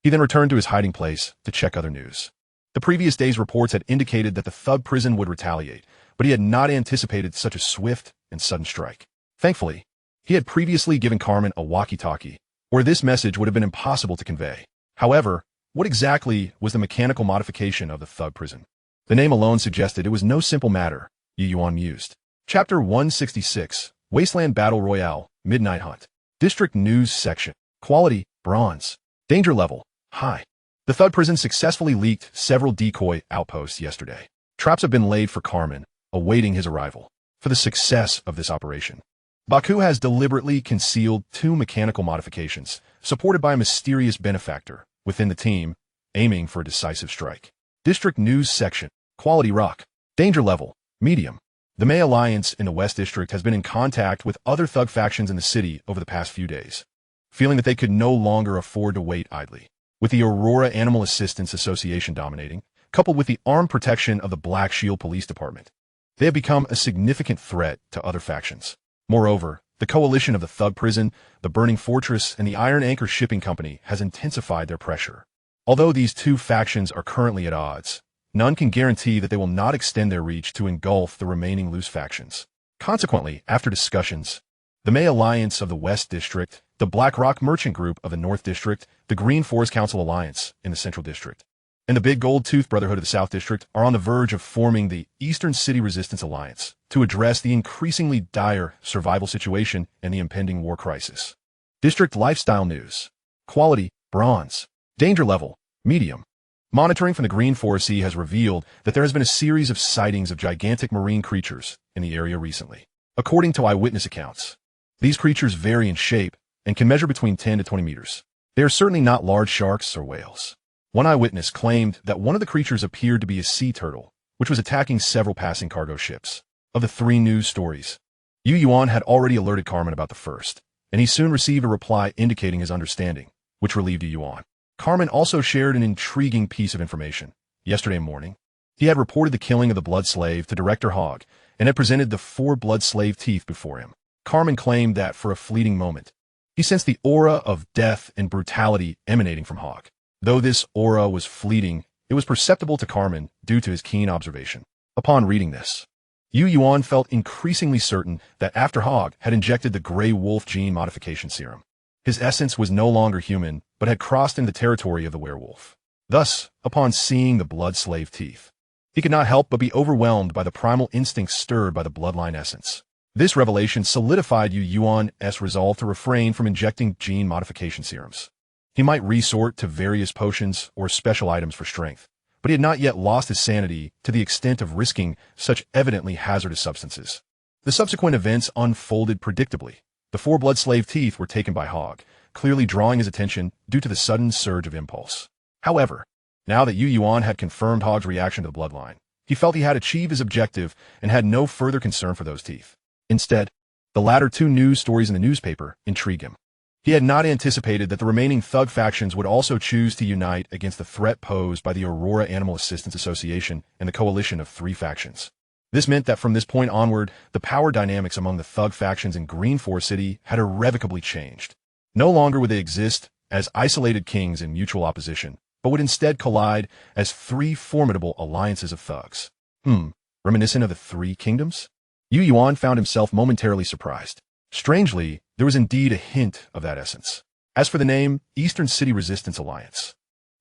He then returned to his hiding place to check other news. The previous day's reports had indicated that the Thug prison would retaliate, but he had not anticipated such a swift and sudden strike. Thankfully, he had previously given Carmen a walkie-talkie, or this message would have been impossible to convey. However, what exactly was the mechanical modification of the Thug prison? The name alone suggested it was no simple matter, Yuan mused. Chapter 166, Wasteland Battle Royale, Midnight Hunt. District News Section. Quality, Bronze. Danger Level, High. The Thug prison successfully leaked several decoy outposts yesterday. Traps have been laid for Carmen, awaiting his arrival. For the success of this operation, Baku has deliberately concealed 2 mechanical modifications, supported by a mysterious benefactor within the team, aiming for a decisive strike. District News Section. Quality Rock. Danger Level, Medium. The May Alliance in the West District has been in contact with other Thug factions in the city over the past few days, feeling that they could no longer afford to wait idly. With the Aurora Animal Assistance Association dominating, coupled with the armed protection of the Black Shield Police Department, they have become a significant threat to other factions. Moreover, the coalition of the Thug prison, the Burning Fortress, and the Iron Anchor Shipping Company has intensified their pressure. Although these 2 factions are currently at odds, none can guarantee that they will not extend their reach to engulf the remaining loose factions. Consequently, after discussions, the May Alliance of the West District, the Black Rock Merchant Group of the North District, the Green Forest Council Alliance in the Central District, and the Big Gold Tooth Brotherhood of the South District are on the verge of forming the Eastern City Resistance Alliance to address the increasingly dire survival situation and the impending war crisis. District Lifestyle News. Quality, Bronze. Danger Level, Medium. Monitoring from the Green Forest Sea has revealed that there has been a series of sightings of gigantic marine creatures in the area recently. According to eyewitness accounts, these creatures vary in shape and can measure between 10 to 20 meters. They are certainly not large sharks or whales. One eyewitness claimed that one of the creatures appeared to be a sea turtle, which was attacking several passing cargo ships. Of the 3 news stories, Yuan had already alerted Carmen about the first, and he soon received a reply indicating his understanding, which relieved Yuan. Carmen also shared an intriguing piece of information. Yesterday morning, he had reported the killing of the blood slave to Director Hogg and had presented the 4 blood slave teeth before him. Carmen claimed that for a fleeting moment, he sensed the aura of death and brutality emanating from Hogg. Though this aura was fleeting, it was perceptible to Carmen due to his keen observation. Upon reading this, Yuan felt increasingly certain that after Hogg had injected the Grey Wolf gene modification serum, his essence was no longer human, but had crossed into the territory of the werewolf. Thus, upon seeing the blood slave teeth, he could not help but be overwhelmed by the primal instincts stirred by the bloodline essence. This revelation solidified Yuan's resolve to refrain from injecting gene modification serums. He might resort to various potions or special items for strength, but he had not yet lost his sanity to the extent of risking such evidently hazardous substances. The subsequent events unfolded predictably. The 4 blood slave teeth were taken by Hogg, clearly drawing his attention due to the sudden surge of impulse. However, now that Yuan had confirmed Hog's reaction to the bloodline, he felt he had achieved his objective and had no further concern for those teeth. Instead, the latter two news stories in the newspaper intrigued him. He had not anticipated that the remaining thug factions would also choose to unite against the threat posed by the Aurora Animal Assistance Association and the coalition of 3 factions. This meant that from this point onward, the power dynamics among the thug factions in Green Forest City had irrevocably changed. No longer would they exist as isolated kings in mutual opposition, but would instead collide as 3 formidable alliances of thugs. Reminiscent of the 3 kingdoms? Yuan found himself momentarily surprised. Strangely, there was indeed a hint of that essence. As for the name, Eastern City Resistance Alliance,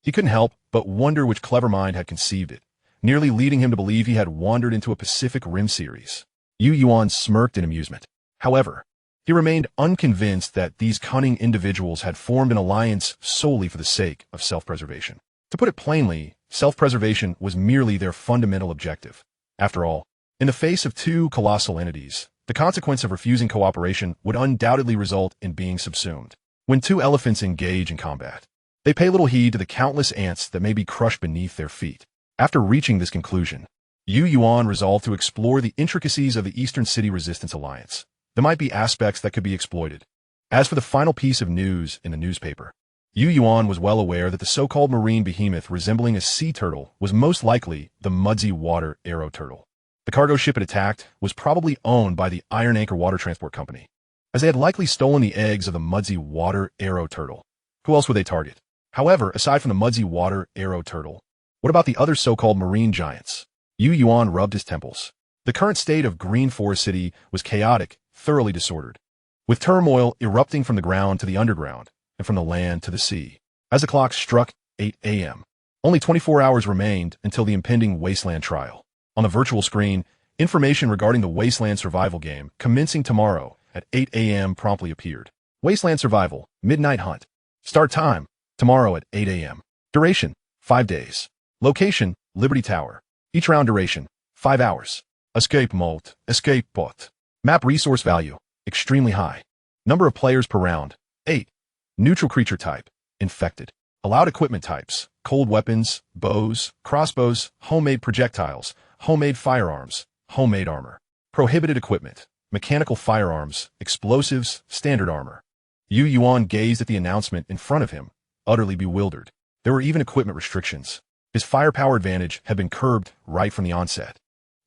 he couldn't help but wonder which clever mind had conceived it, nearly leading him to believe he had wandered into a Pacific Rim series. Yuan smirked in amusement. However, he remained unconvinced that these cunning individuals had formed an alliance solely for the sake of self-preservation. To put it plainly, self-preservation was merely their fundamental objective. After all, in the face of 2 colossal entities, the consequence of refusing cooperation would undoubtedly result in being subsumed. When 2 elephants engage in combat, they pay little heed to the countless ants that may be crushed beneath their feet. After reaching this conclusion, Yuan resolved to explore the intricacies of the Eastern City Resistance Alliance. There might be aspects that could be exploited. As for the final piece of news in the newspaper, Yuan was well aware that the so-called marine behemoth resembling a sea turtle was most likely the Muddy Water Arrow Turtle. The cargo ship it attacked was probably owned by the Iron Anchor Water Transport Company, as they had likely stolen the eggs of the Muddy Water Arrow Turtle. Who else would they target? However, aside from the Muddy Water Arrow Turtle, what about the other so-called marine giants? Yuan rubbed his temples. The current state of Green Forest City was chaotic, thoroughly disordered, with turmoil erupting from the ground to the underground and from the land to the sea. As the clock struck 8 a.m., only 24 hours remained until the impending Wasteland trial. On the virtual screen, information regarding the Wasteland survival game commencing tomorrow at 8 a.m. promptly appeared. Wasteland Survival, Midnight Hunt. Start time, tomorrow at 8 a.m. Duration, 5 days. Location, Liberty Tower. Each round duration, 5 hours. Escape mode, escape pod. Map resource value, extremely high. Number of players per round, 8. Neutral creature type, infected. Allowed equipment types, cold weapons, bows, crossbows, homemade projectiles, homemade firearms, homemade armor. Prohibited equipment, mechanical firearms, explosives, standard armor. Yuan gazed at the announcement in front of him, utterly bewildered. There were even equipment restrictions. His firepower advantage had been curbed right from the onset.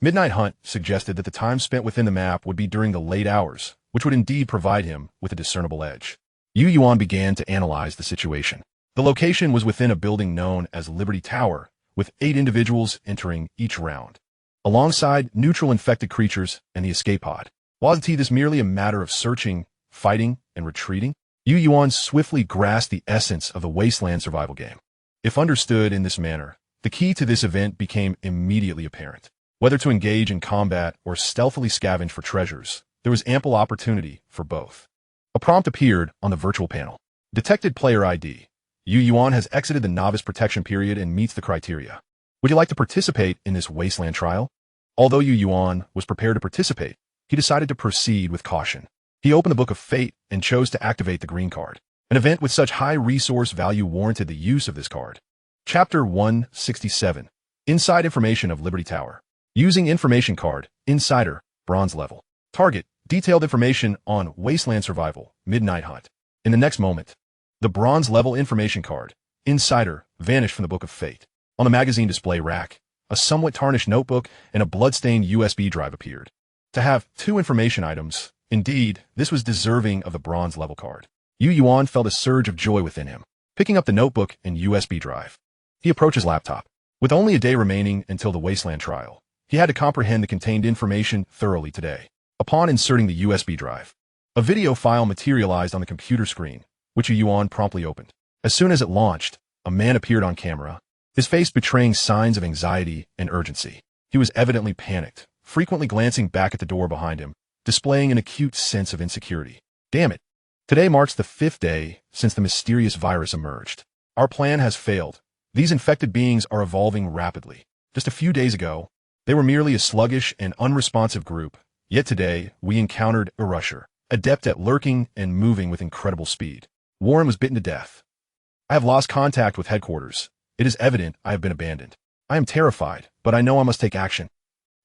Midnight Hunt suggested that the time spent within the map would be during the late hours, which would indeed provide him with a discernible edge. Yuan began to analyze the situation. The location was within a building known as Liberty Tower, with 8 individuals entering each round, alongside neutral infected creatures and the escape pod. Wasn't this merely a matter of searching, fighting, and retreating? Yuan swiftly grasped the essence of the Wasteland survival game. If understood in this manner, the key to this event became immediately apparent. Whether to engage in combat or stealthily scavenge for treasures, there was ample opportunity for both. A prompt appeared on the virtual panel. Detected player ID. Yuan has exited the novice protection period and meets the criteria. Would you like to participate in this Wasteland trial? Although Yuan was prepared to participate, he decided to proceed with caution. He opened the Book of Fate and chose to activate the green card. An event with such high resource value warranted the use of this card. Chapter 167. Inside Information of Liberty Tower. Using Information Card, Insider, Bronze Level. Target, detailed information on Wasteland Survival, Midnight Hunt. In the next moment, the Bronze Level Information Card, Insider, vanished from the Book of Fate. On the magazine display rack, a somewhat tarnished notebook and a bloodstained USB drive appeared. To have 2 information items, indeed, this was deserving of the Bronze Level card. Yuan felt a surge of joy within him, picking up the notebook and USB drive. He approached his laptop. With only a day remaining until the Wasteland trial, he had to comprehend the contained information thoroughly today. Upon inserting the USB drive, a video file materialized on the computer screen, which Yuan promptly opened. As soon as it launched, a man appeared on camera, his face betraying signs of anxiety and urgency. He was evidently panicked, frequently glancing back at the door behind him, displaying an acute sense of insecurity. Damn it. Today marks the 5th day since the mysterious virus emerged. Our plan has failed. These infected beings are evolving rapidly. Just a few days ago, they were merely a sluggish and unresponsive group. Yet today, we encountered a rusher, adept at lurking and moving with incredible speed. Warren was bitten to death. I have lost contact with headquarters. It is evident I have been abandoned. I am terrified, but I know I must take action.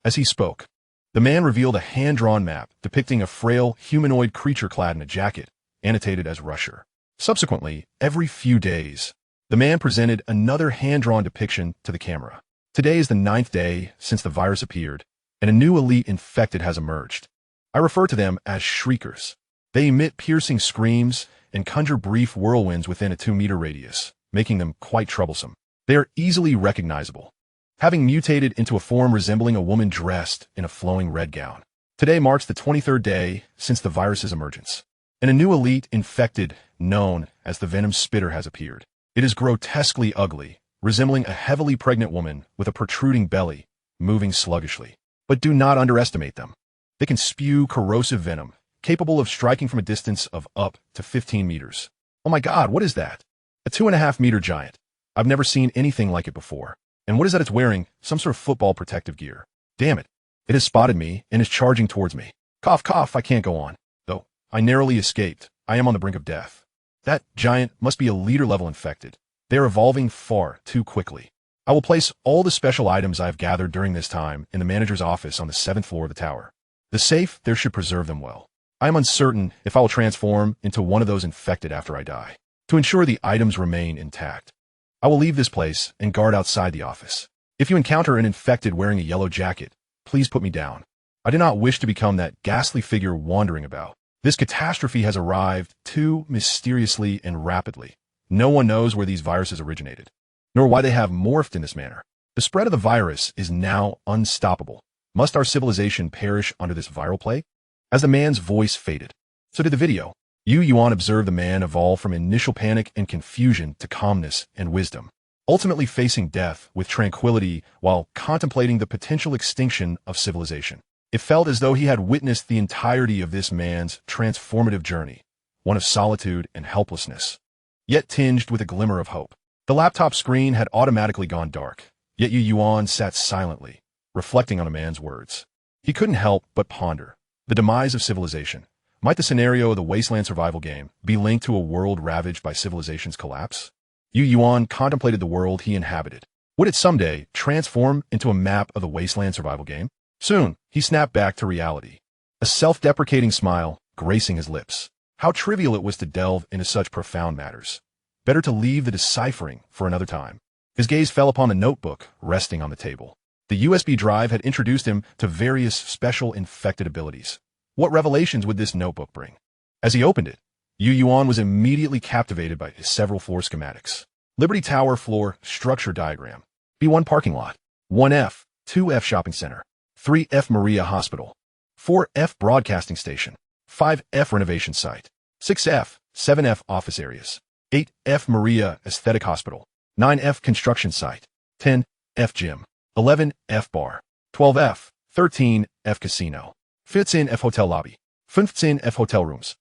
As he spoke, the man revealed a hand-drawn map depicting a frail, humanoid creature clad in a jacket, annotated as Rusher. Subsequently, every few days, the man presented another hand-drawn depiction to the camera. Today is the 9th day since the virus appeared, and a new elite infected has emerged. I refer to them as Shriekers. They emit piercing screams and conjure brief whirlwinds within a 2-meter radius, making them quite troublesome. They are easily recognizable, having mutated into a form resembling a woman dressed in a flowing red gown. Today marks the 23rd day since the virus's emergence, and a new elite infected, known as the Venom Spitter, has appeared. It is grotesquely ugly, resembling a heavily pregnant woman with a protruding belly, moving sluggishly. But do not underestimate them. They can spew corrosive venom, capable of striking from a distance of up to 15 meters. Oh my god, what is that? A 2.5-meter giant. I've never seen anything like it before. And what is that it's wearing? Some sort of football protective gear. Damn it. It has spotted me and is charging towards me. Cough, cough, I can't go on. Though, I narrowly escaped. I am on the brink of death. That giant must be a leader-level infected. They are evolving far too quickly. I will place all the special items I have gathered during this time in the manager's office on the 7th floor of the tower. The safe there should preserve them well. I am uncertain if I will transform into one of those infected after I die. To ensure the items remain intact, I will leave this place and guard outside the office. If you encounter an infected wearing a yellow jacket, please put me down. I do not wish to become that ghastly figure wandering about. This catastrophe has arrived too mysteriously and rapidly. No one knows where these viruses originated, nor why they have morphed in this manner. The spread of the virus is now unstoppable. Must our civilization perish under this viral plague? As the man's voice faded, so did the video. Yuan observed the man evolve from initial panic and confusion to calmness and wisdom, ultimately facing death with tranquility while contemplating the potential extinction of civilization. It felt as though he had witnessed the entirety of this man's transformative journey, one of solitude and helplessness, yet tinged with a glimmer of hope. The laptop screen had automatically gone dark, yet Yuan sat silently, reflecting on the man's words. He couldn't help but ponder the demise of civilization. Might the scenario of the Wasteland survival game be linked to a world ravaged by civilization's collapse? Yuan contemplated the world he inhabited. Would it someday transform into a map of the Wasteland survival game? Soon, he snapped back to reality, a self-deprecating smile gracing his lips. How trivial it was to delve into such profound matters. Better to leave the deciphering for another time. His gaze fell upon the notebook resting on the table. The USB drive had introduced him to various special infected abilities. What revelations would this notebook bring? As he opened it, Yuan was immediately captivated by his several floor schematics. Liberty Tower floor structure diagram. B1 parking lot. 1F, 2F shopping center. 3F Maria Hospital. 4F broadcasting station. 5F renovation site. 6F, 7F office areas. 8F Maria aesthetic hospital. 9F construction site. 10F gym. 11F bar. 12F, 13F casino. 15F hotel lobby. 15F hotel rooms.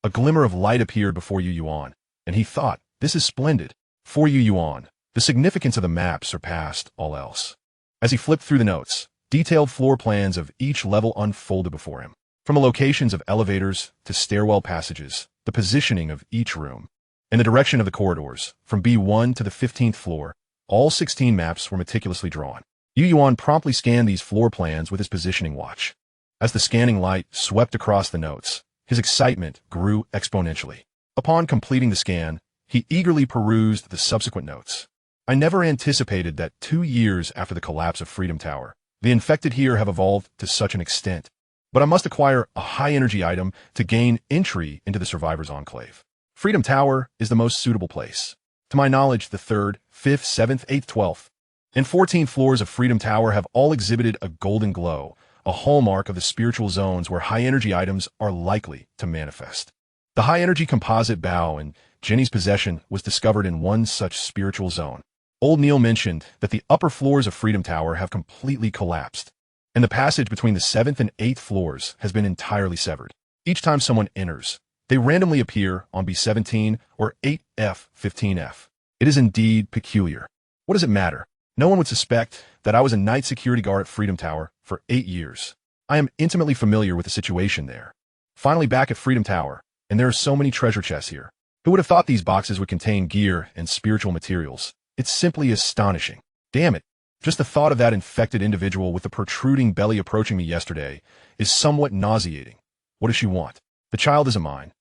A glimmer of light appeared before Yuan, and he thought, this is splendid. For Yuan, the significance of the map surpassed all else. As he flipped through the notes, detailed floor plans of each level unfolded before him. From the locations of elevators to stairwell passages, the positioning of each room, and the direction of the corridors, from B1 to the 15th floor, all 16 maps were meticulously drawn. Yuan promptly scanned these floor plans with his positioning watch. As the scanning light swept across the notes, his excitement grew exponentially. Upon completing the scan, he eagerly perused the subsequent notes. I never anticipated that 2 years after the collapse of Freedom Tower, the infected here have evolved to such an extent. But I must acquire a high-energy item to gain entry into the Survivor's Enclave. Freedom Tower is the most suitable place. To my knowledge, the 3rd, 5th, 7th, 8th, 12th, and 14th floors of Freedom Tower have all exhibited a golden glow, a hallmark of the spiritual zones where high-energy items are likely to manifest. The high-energy composite bow in Jenny's possession was discovered in one such spiritual zone. Old Neil mentioned that the upper floors of Freedom Tower have completely collapsed, and the passage between the 7th and 8th floors has been entirely severed. Each time someone enters, they randomly appear on B17 or 8F, 15F. It is indeed peculiar. What does it matter? No one would suspect that I was a night security guard at Freedom Tower for 8 years. I am intimately familiar with the situation there. Finally back at Freedom Tower, and there are so many treasure chests here. Who would have thought these boxes would contain gear and spiritual materials? It's simply astonishing. Damn it. Just the thought of that infected individual with the protruding belly approaching me yesterday is somewhat nauseating. What does she want? The child isn't mine.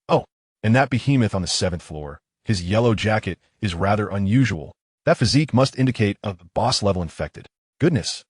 Oh, and that behemoth on the 7th floor, his yellow jacket is rather unusual. That physique must indicate a boss-level infected. Goodness.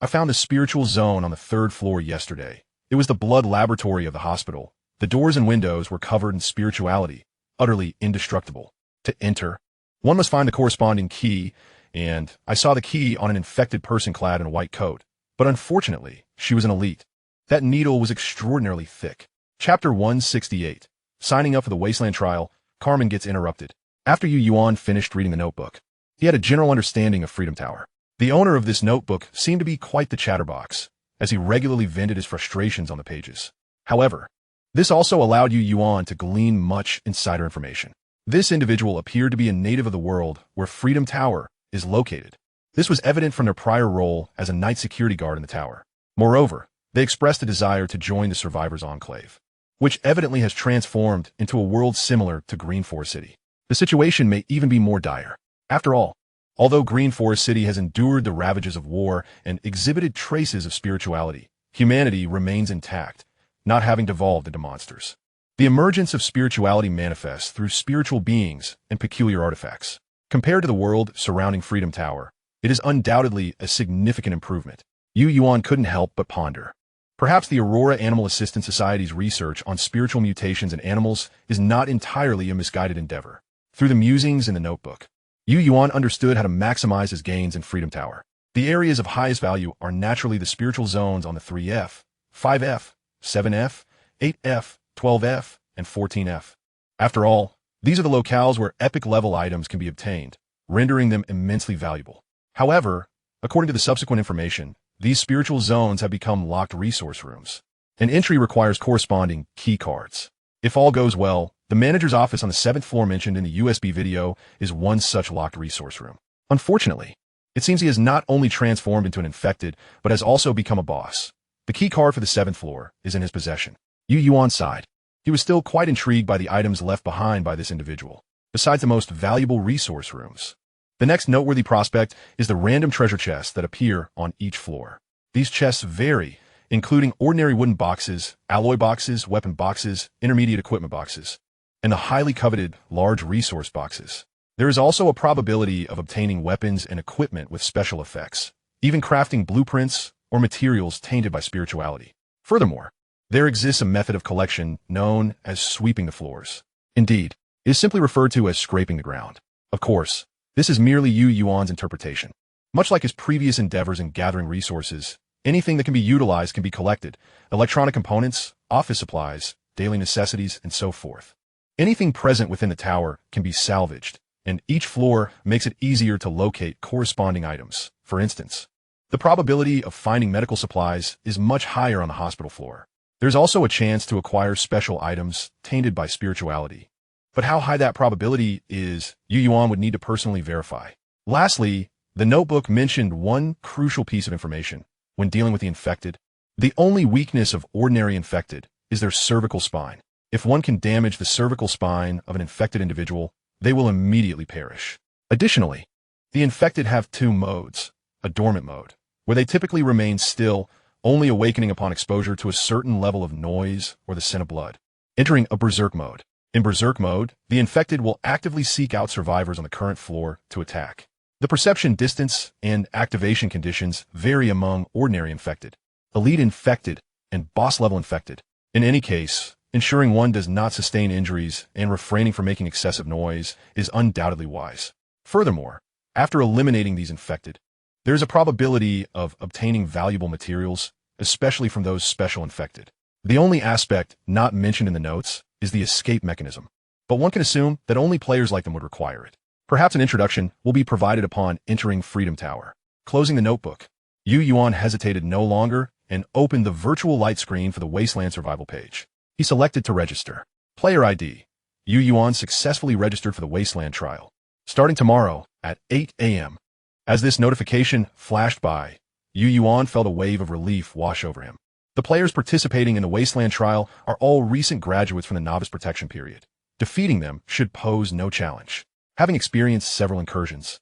I found the spiritual zone on the 3rd floor yesterday. It was the blood laboratory of the hospital. The doors and windows were covered in spirituality, utterly indestructible. To enter, one must find the corresponding key, and I saw the key on an infected person clad in a white coat. But unfortunately, she was an elite. That needle was extraordinarily thick. Chapter 168. Signing up for the Wasteland trial, Carmen gets interrupted. After Yuan finished reading the notebook, he had a general understanding of Freedom Tower. The owner of this notebook seemed to be quite the chatterbox, as he regularly vented his frustrations on the pages. However, this also allowed Yuan to glean much insider information. This individual appeared to be a native of the world where Freedom Tower is located. This was evident from their prior role as a night security guard in the tower. Moreover, they expressed a desire to join the Survivors' Enclave, which evidently has transformed into a world similar to Green Forest City. The situation may even be more dire. After all, although Green Forest City has endured the ravages of war and exhibited traces of spirituality, humanity remains intact, not having devolved into monsters. The emergence of spirituality manifests through spiritual beings and peculiar artifacts. Compared to the world surrounding Freedom Tower, it is undoubtedly a significant improvement. Yuan couldn't help but ponder. Perhaps the Aurora Animal Assistance Society's research on spiritual mutations in animals is not entirely a misguided endeavor. Through the musings in the notebook, Yuan understood how to maximize his gains in Freedom Tower. The areas of highest value are naturally the spiritual zones on the 3F, 5F, 7F, 8F, 12F, and 14F. After all, these are the locales where epic-level items can be obtained, rendering them immensely valuable. However, according to the subsequent information, these spiritual zones have become locked resource rooms. An entry requires corresponding key cards. If all goes well, the manager's office on the 7th floor mentioned in the USB video is one such locked resource room. Unfortunately, it seems he has not only transformed into an infected, but has also become a boss. The key card for the 7th floor is in his possession. Yuan sighed. He was still quite intrigued by the items left behind by this individual, besides the most valuable resource rooms. The next noteworthy prospect is the random treasure chests that appear on each floor. These chests vary, including ordinary wooden boxes, alloy boxes, weapon boxes, intermediate equipment boxes, and the highly coveted large resource boxes. There is also a probability of obtaining weapons and equipment with special effects, even crafting blueprints or materials tainted by spirituality. Furthermore, there exists a method of collection known as sweeping the floors. Indeed, it is simply referred to as scraping the ground. Of course, this is merely Yuan's interpretation. Much like his previous endeavors in gathering resources, anything that can be utilized can be collected: electronic components, office supplies, daily necessities, and so forth. Anything present within the tower can be salvaged, and each floor makes it easier to locate corresponding items. For instance, the probability of finding medical supplies is much higher on the hospital floor. There's also a chance to acquire special items tainted by spirituality. But how high that probability is, Yuan would need to personally verify. Lastly, the notebook mentioned one crucial piece of information when dealing with the infected. The only weakness of ordinary infected is their cervical spine. If one can damage the cervical spine of an infected individual, they will immediately perish. Additionally, the infected have two modes: a dormant mode, where they typically remain still, only awakening upon exposure to a certain level of noise or the scent of blood, entering a berserk mode. In berserk mode, the infected will actively seek out survivors on the current floor to attack. The perception distance and activation conditions vary among ordinary infected, elite infected, and boss-level infected. In any case, ensuring one does not sustain injuries and refraining from making excessive noise is undoubtedly wise. Furthermore, after eliminating these infected, there is a probability of obtaining valuable materials, especially from those special infected. The only aspect not mentioned in the notes is the escape mechanism, but one can assume that only players like them would require it. Perhaps an introduction will be provided upon entering Freedom Tower. Closing the notebook, Yuan hesitated no longer and opened the virtual light screen for the Wasteland survival page. He selected to register. Player ID. Yuan successfully registered for the Wasteland trial, starting tomorrow at 8 a.m. As this notification flashed by, Yuan felt a wave of relief wash over him. The players participating in the Wasteland trial are all recent graduates from the novice protection period. Defeating them should pose no challenge. Having experienced several incursions,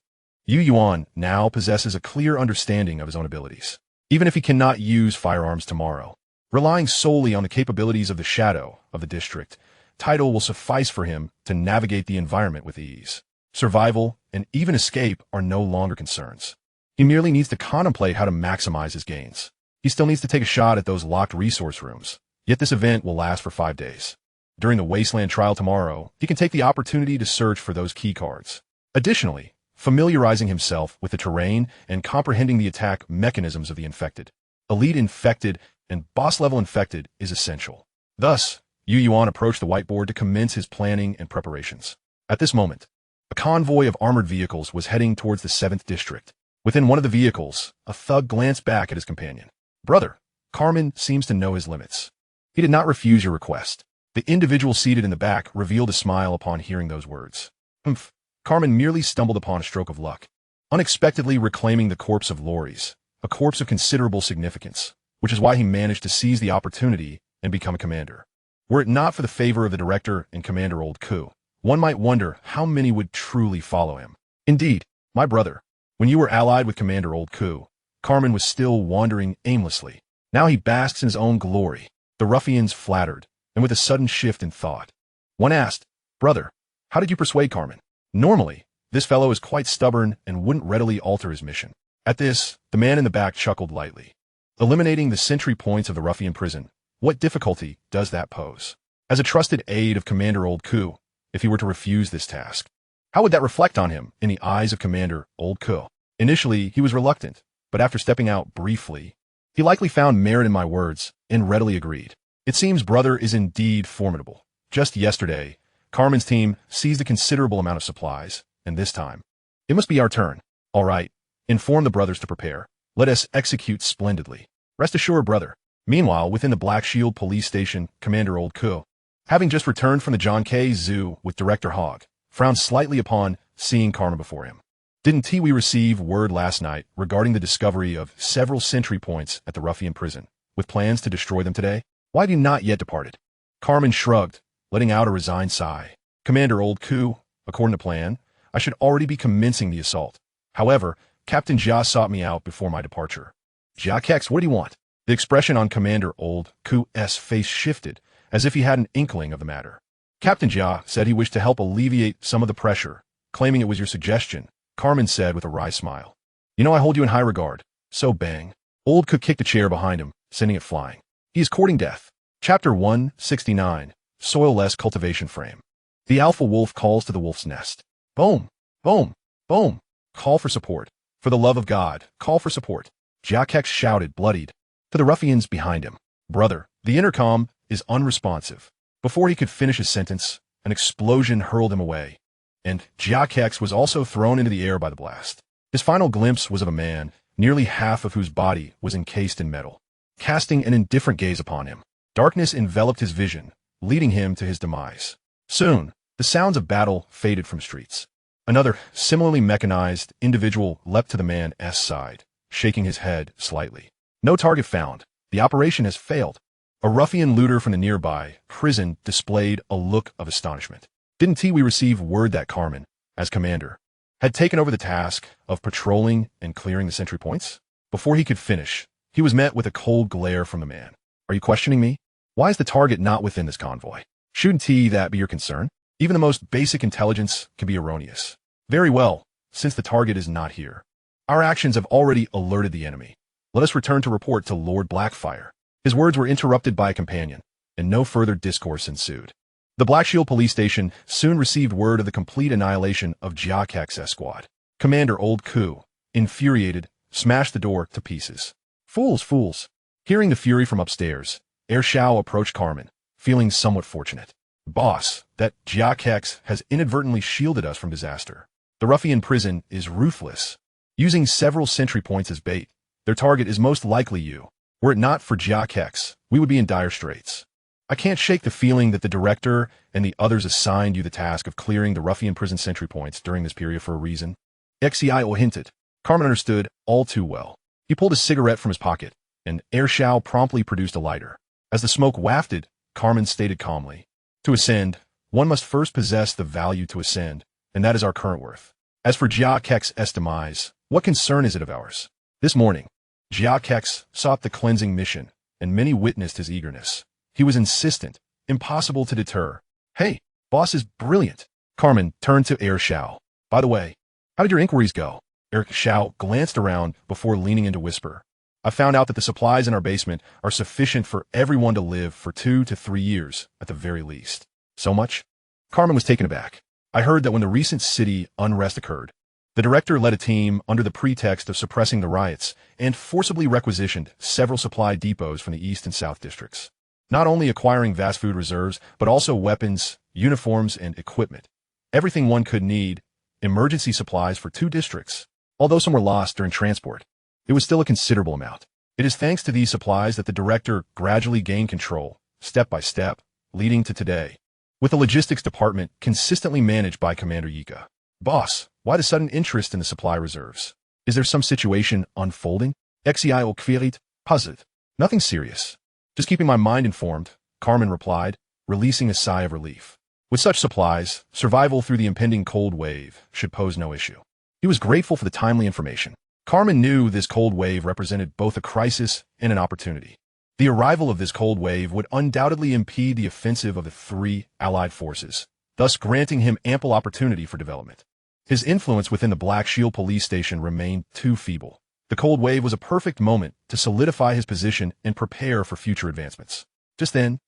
Yuan now possesses a clear understanding of his own abilities. Even if he cannot use firearms tomorrow, relying solely on the capabilities of the shadow of the district, title will suffice for him to navigate the environment with ease. Survival and even escape are no longer concerns. He merely needs to contemplate how to maximize his gains. He still needs to take a shot at those locked resource rooms, yet this event will last for 5 days. During the Wasteland trial tomorrow, he can take the opportunity to search for those key cards. Additionally, familiarizing himself with the terrain and comprehending the attack mechanisms of the infected, elite infected, and boss-level infected is essential. Thus, Yuan approached the whiteboard to commence his planning and preparations. At this moment, a convoy of armored vehicles was heading towards the 7th District. Within one of the vehicles, a thug glanced back at his companion. "Brother, Carmen seems to know his limits. He did not refuse your request." The individual seated in the back revealed a smile upon hearing those words. "Humph." Carmen merely stumbled upon a stroke of luck, unexpectedly reclaiming the corpse of Loris, a corpse of considerable significance, which is why he managed to seize the opportunity and become a commander. Were it not for the favor of the director and Commander Old Ku, one might wonder how many would truly follow him. Indeed, my brother, when you were allied with Commander Old Ku, Carmen was still wandering aimlessly. Now he basks in his own glory. The ruffians flattered, and with a sudden shift in thought, one asked, "Brother, how did you persuade Carmen?" Normally, this fellow is quite stubborn and wouldn't readily alter his mission. At this, the man in the back chuckled lightly. Eliminating the sentry points of the ruffian prison, what difficulty does that pose? As a trusted aide of Commander Old Ku, if he were to refuse this task, how would that reflect on him in the eyes of Commander Old Ku? Initially, he was reluctant, but after stepping out briefly, he likely found merit in my words and readily agreed. It seems brother is indeed formidable. Just yesterday, Carmen's team seized a considerable amount of supplies, and this time, it must be our turn. All right, inform the brothers to prepare. Let us execute splendidly. Rest assured, brother. Meanwhile, within the Black Shield police station, Commander Old Ku, having just returned from the John K. Zoo with Director Hogg, frowned slightly upon seeing Carmen before him. Didn't we receive word last night regarding the discovery of several sentry points at the ruffian prison, with plans to destroy them today? Why have you not yet departed? Carmen shrugged, letting out a resigned sigh. Commander Old Ku, according to plan, I should already be commencing the assault. However, Captain Jia sought me out before my departure. Jia Kex, what do you want? The expression on Commander Old Ku's face shifted, as if he had an inkling of the matter. Captain Jia said he wished to help alleviate some of the pressure, claiming it was your suggestion, Carmen said with a wry smile. You know I hold you in high regard. So bang. Old Ku kicked a chair behind him, sending it flying. He is courting death. Chapter 169, Soilless Cultivation Frame. The alpha wolf calls to the wolf's nest. Boom, boom, boom. Call for support. For the love of God, call for support. Jackex shouted, bloodied, to the ruffians behind him. Brother, the intercom is unresponsive. Before he could finish his sentence, an explosion hurled him away, and Jackex was also thrown into the air by the blast. His final glimpse was of a man, nearly half of whose body was encased in metal, casting an indifferent gaze upon him. Darkness enveloped his vision, leading him to his demise. Soon, the sounds of battle faded from streets. Another, similarly mechanized, individual leapt to the man's side, shaking his head slightly. No target found. The operation has failed. A ruffian looter from the nearby prison displayed a look of astonishment. Didn't we receive word that Carmen, as commander, had taken over the task of patrolling and clearing the sentry points? Before he could finish, he was met with a cold glare from the man. Are you questioning me? Why is the target not within this convoy? Shouldn't that be your concern? Even the most basic intelligence can be erroneous. Very well, since the target is not here. Our actions have already alerted the enemy. Let us return to report to Lord Blackfire. His words were interrupted by a companion, and no further discourse ensued. The Black Shield police station soon received word of the complete annihilation of Jiakex's squad. Commander Old Ku, infuriated, smashed the door to pieces. Fools, fools. Hearing the fury from upstairs, Air Shao approached Carmen, feeling somewhat fortunate. Boss, that Jiakex has inadvertently shielded us from disaster. The ruffian prison is ruthless. Using several sentry points as bait, their target is most likely you. Were it not for Jiakex, we would be in dire straits. I can't shake the feeling that the director and the others assigned you the task of clearing the ruffian prison sentry points during this period for a reason. XCIO hinted. Carmen understood all too well. He pulled a cigarette from his pocket, and Air Shao promptly produced a lighter. As the smoke wafted, Carmen stated calmly, to ascend, one must first possess the value to ascend, and that is our current worth. As for Jia Kek's demise, what concern is it of ours? This morning, Jia Kek sought the cleansing mission, and many witnessed his eagerness. He was insistent, impossible to deter. Hey, boss is brilliant. Carmen turned to Er Xiao. By the way, how did your inquiries go? Er Xiao glanced around before leaning in to whisper. I found out that the supplies in our basement are sufficient for everyone to live for 2 to 3 years, at the very least. So much? Carmen was taken aback. I heard that when the recent city unrest occurred, the director led a team under the pretext of suppressing the riots and forcibly requisitioned several supply depots from the east and south districts, not only acquiring vast food reserves, but also weapons, uniforms, and equipment. Everything one could need, emergency supplies for 2 districts. Although some were lost during transport, it was still a considerable amount. It is thanks to these supplies that the director gradually gained control, step by step, leading to today, with the logistics department consistently managed by Commander Yika. Boss, why the sudden interest in the supply reserves? Is there some situation unfolding? Exio querit, puzzled. Nothing serious. Just keeping my mind informed, Carmen replied, releasing a sigh of relief. With such supplies, survival through the impending cold wave should pose no issue. He was grateful for the timely information. Carmen knew this cold wave represented both a crisis and an opportunity. The arrival of this cold wave would undoubtedly impede the offensive of the 3 allied forces, thus granting him ample opportunity for development. His influence within the Black Shield police station remained too feeble. The cold wave was a perfect moment to solidify his position and prepare for future advancements. Just then,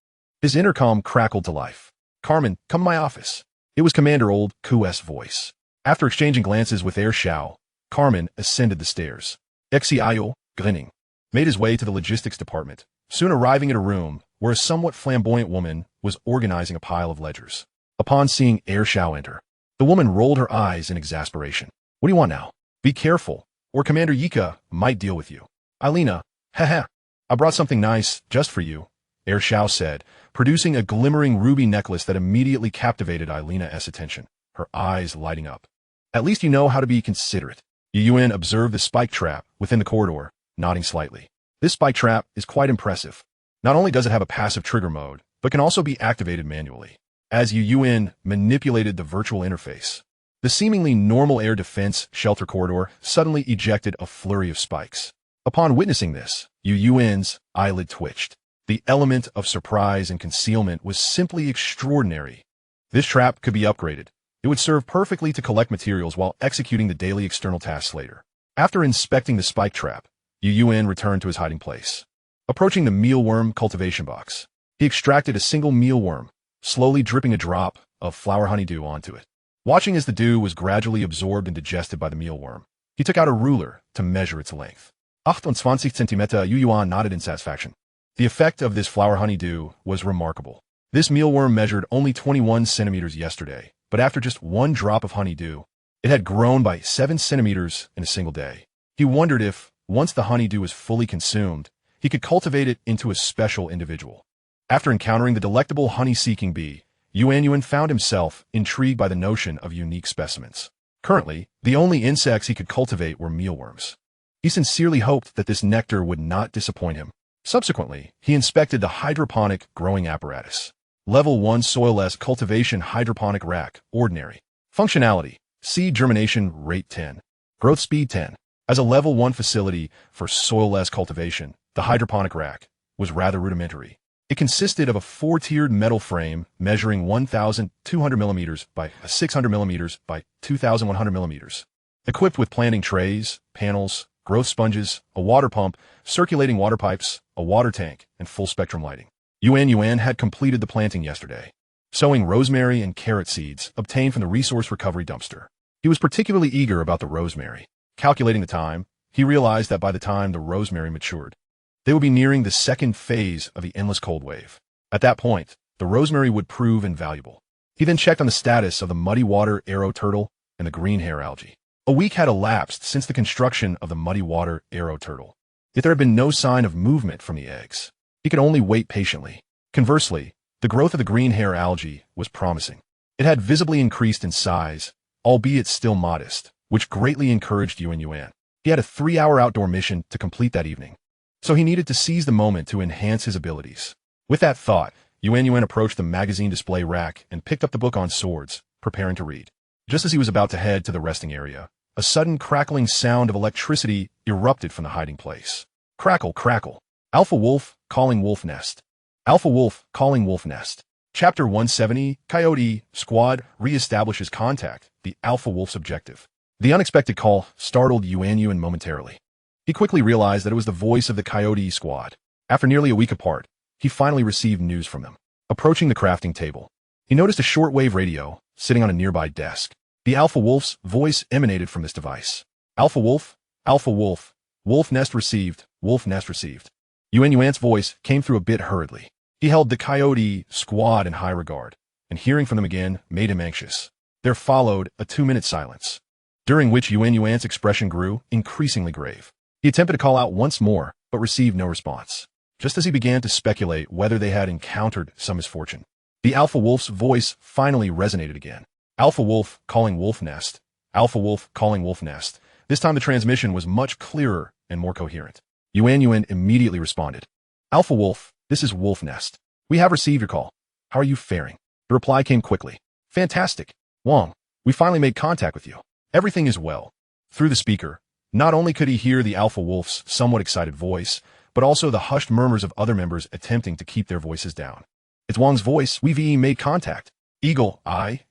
his intercom crackled to life. Carmen, come to my office. It was Commander Old Ku's voice. After exchanging glances with Er Xiao, Carmen ascended the stairs. Exio, grinning, made his way to the logistics department, soon arriving at a room where a somewhat flamboyant woman was organizing a pile of ledgers. Upon seeing Er Xiao enter, the woman rolled her eyes in exasperation. What do you want now? Be careful, or Commander Yika might deal with you. Alina, haha, I brought something nice just for you, Er Xiao said, producing a glimmering ruby necklace that immediately captivated Alina's attention, her eyes lighting up. At least you know how to be considerate. Yuan observed the spike trap within the corridor, nodding slightly. This spike trap is quite impressive. Not only does it have a passive trigger mode, but can also be activated manually. As Yuan manipulated the virtual interface, the seemingly normal air defense shelter corridor suddenly ejected a flurry of spikes. Upon witnessing this, Yuan's eyelid twitched. The element of surprise and concealment was simply extraordinary. This trap could be upgraded. It would serve perfectly to collect materials while executing the daily external tasks later. After inspecting the spike trap, Yuan returned to his hiding place. Approaching the mealworm cultivation box, he extracted a single mealworm, slowly dripping a drop of flower honeydew onto it. Watching as the dew was gradually absorbed and digested by the mealworm, he took out a ruler to measure its length. 28 centimeter. Yuan nodded in satisfaction. The effect of this flower honeydew was remarkable. This mealworm measured only 21 centimeters yesterday, but after just 1 drop of honeydew, it had grown by 7 centimeters in a single day. He wondered if, once the honeydew was fully consumed, he could cultivate it into a special individual. After encountering the delectable honey-seeking bee, Yuan found himself intrigued by the notion of unique specimens. Currently, the only insects he could cultivate were mealworms. He sincerely hoped that this nectar would not disappoint him. Subsequently, he inspected the hydroponic growing apparatus. Level 1 Soilless Cultivation Hydroponic Rack, Ordinary. Functionality, Seed Germination Rate 10. Growth Speed 10. As a Level 1 facility for soilless cultivation, the hydroponic rack was rather rudimentary. It consisted of a 4-tiered metal frame measuring 1,200 millimeters by 600 millimeters by 2,100 millimeters, equipped with planting trays, panels, growth sponges, a water pump, circulating water pipes, a water tank, and full-spectrum lighting. Yuan had completed the planting yesterday, sowing rosemary and carrot seeds obtained from the resource recovery dumpster. He was particularly eager about the rosemary. Calculating the time, he realized that by the time the rosemary matured, they would be nearing the second phase of the endless cold wave. At that point, the rosemary would prove invaluable. He then checked on the status of the muddy water arrow turtle and the green hair algae. A week had elapsed since the construction of the muddy water arrow turtle, yet there had been no sign of movement from the eggs. He could only wait patiently. Conversely, the growth of the green hair algae was promising. It had visibly increased in size, albeit still modest, which greatly encouraged Yuan. He had a 3-hour outdoor mission to complete that evening, so he needed to seize the moment to enhance his abilities. With that thought, Yuan approached the magazine display rack and picked up the book on swords, preparing to read. Just as he was about to head to the resting area, a sudden crackling sound of electricity erupted from the hiding place. Crackle, crackle. Alpha Wolf calling Wolf Nest. Alpha Wolf calling Wolf Nest. Chapter 170, Coyote Squad reestablishes contact, the Alpha Wolf's objective. The unexpected call startled Yuan momentarily. He quickly realized that it was the voice of the Coyote Squad. After nearly a week apart, he finally received news from them. Approaching the crafting table, he noticed a shortwave radio sitting on a nearby desk. The Alpha Wolf's voice emanated from this device. Alpha Wolf, Alpha Wolf, Wolf Nest received, Wolf Nest received. Yuan's voice came through a bit hurriedly. He held the Coyote Squad in high regard, and hearing from them again made him anxious. There followed a 2-minute silence, during which Yuan's expression grew increasingly grave. He attempted to call out once more, but received no response. Just as he began to speculate whether they had encountered some misfortune, the Alpha Wolf's voice finally resonated again. Alpha Wolf calling Wolf Nest. Alpha Wolf calling Wolf Nest. This time the transmission was much clearer and more coherent. Yuan immediately responded. Alpha Wolf, this is Wolf Nest. We have received your call. How are you faring? The reply came quickly. Fantastic. Wang, we finally made contact with you. Everything is well. Through the speaker, not only could he hear the Alpha Wolf's somewhat excited voice, but also the hushed murmurs of other members attempting to keep their voices down. It's Wang's voice. We've made contact. Eagle,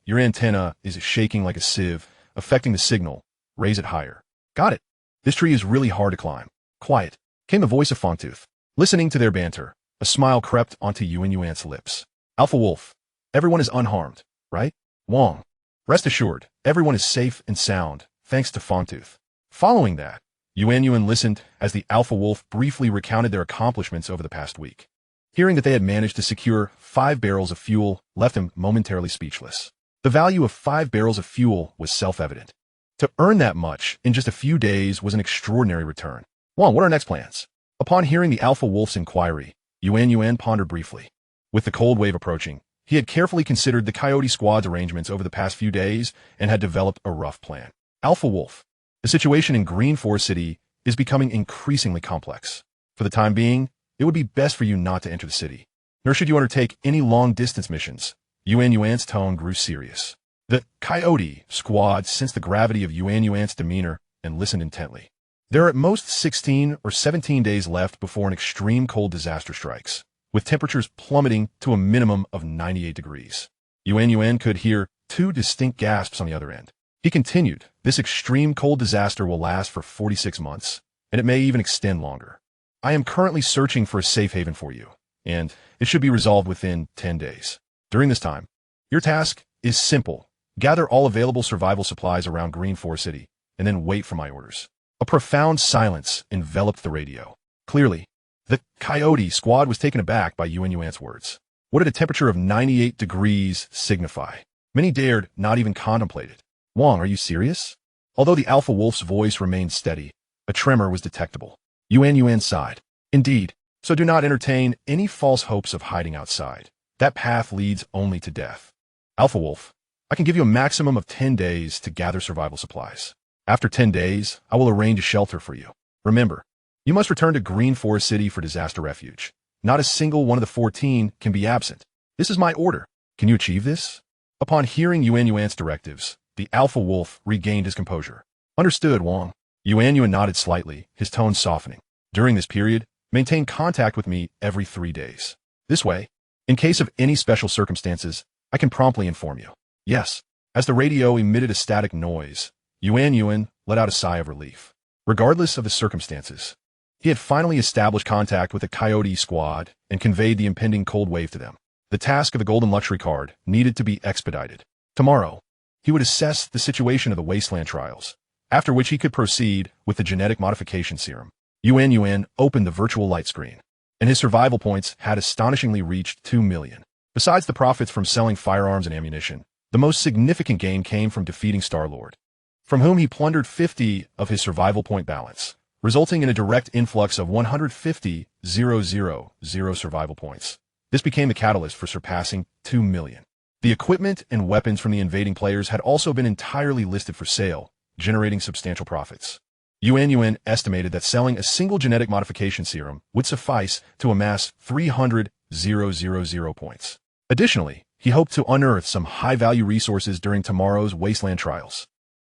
your antenna is shaking like a sieve, affecting the signal. Raise it higher. Got it. This tree is really hard to climb. Quiet, came the voice of Fangtooth. Listening to their banter, a smile crept onto Yuan's lips. Alpha Wolf, everyone is unharmed, right? Wang, rest assured, everyone is safe and sound, thanks to Fangtooth. Following that, Yuan listened as the Alpha Wolf briefly recounted their accomplishments over the past week. Hearing that they had managed to secure 5 barrels of fuel left him momentarily speechless. The value of 5 barrels of fuel was self-evident. To earn that much in just a few days was an extraordinary return. Wang, what are our next plans? Upon hearing the Alpha Wolf's inquiry, Yuan pondered briefly. With the cold wave approaching, he had carefully considered the Coyote Squad's arrangements over the past few days and had developed a rough plan. Alpha Wolf, the situation in Green Forest City is becoming increasingly complex. For the time being, it would be best for you not to enter the city, nor should you undertake any long-distance missions. Yuan's tone grew serious. The Coyote Squad sensed the gravity of Yuan's demeanor and listened intently. There are at most 16 or 17 days left before an extreme cold disaster strikes, with temperatures plummeting to a minimum of 98 degrees. Yuan could hear 2 distinct gasps on the other end. He continued, this extreme cold disaster will last for 46 months, and it may even extend longer. I am currently searching for a safe haven for you, and it should be resolved within 10 days. During this time, your task is simple. Gather all available survival supplies around Green Forest City, and then wait for my orders. A profound silence enveloped the radio. Clearly, the Coyote Squad was taken aback by Yuan's words. What did a temperature of 98 degrees signify? Many dared not even contemplate it. Wang, are you serious? Although the Alpha Wolf's voice remained steady, a tremor was detectable. Yuan sighed. Indeed, so do not entertain any false hopes of hiding outside. That path leads only to death. Alpha Wolf, I can give you a maximum of 10 days to gather survival supplies. After 10 days, I will arrange a shelter for you. Remember, you must return to Green Forest City for disaster refuge. Not a single one of the 14 can be absent. This is my order. Can you achieve this? Upon hearing Yuan's directives, the Alpha Wolf regained his composure. Understood, Wang. Yuan nodded slightly, his tone softening. During this period, maintain contact with me every 3 days. This way, in case of any special circumstances, I can promptly inform you. Yes. As the radio emitted a static noise, Yuan let out a sigh of relief. Regardless of the circumstances, he had finally established contact with the Coyote Squad and conveyed the impending cold wave to them. The task of the Golden Luxury Card needed to be expedited. Tomorrow, he would assess the situation of the Wasteland trials, after which he could proceed with the genetic modification serum. Yuan opened the virtual light screen, and his survival points had astonishingly reached 2 million. Besides the profits from selling firearms and ammunition, the most significant gain came from defeating Star-Lord, from whom he plundered 50 of his survival point balance, resulting in a direct influx of 150,000 survival points. This became the catalyst for surpassing 2 million. The equipment and weapons from the invading players had also been entirely listed for sale, generating substantial profits. Yuan estimated that selling a single genetic modification serum would suffice to amass 300 0.000 points. Additionally, he hoped to unearth some high-value resources during tomorrow's Wasteland trials.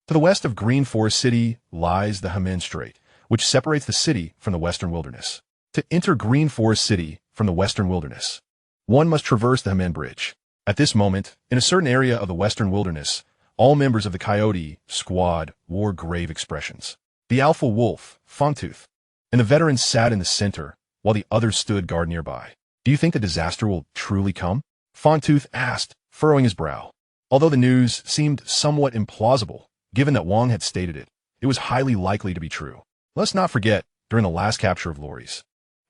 To the west of Green Forest City lies the Hamin Strait, which separates the city from the western wilderness. To enter Green Forest City from the western wilderness, one must traverse the Hamin Bridge. At this moment, in a certain area of the western wilderness, all members of the Coyote squad wore grave expressions. The alpha wolf, Fangtooth, and the veteran sat in the center, while the others stood guard nearby. Do you think the disaster will truly come? Fangtooth asked, furrowing his brow. Although the news seemed somewhat implausible, given that Wang had stated it, it was highly likely to be true. Let's not forget, during the last capture of Lorries,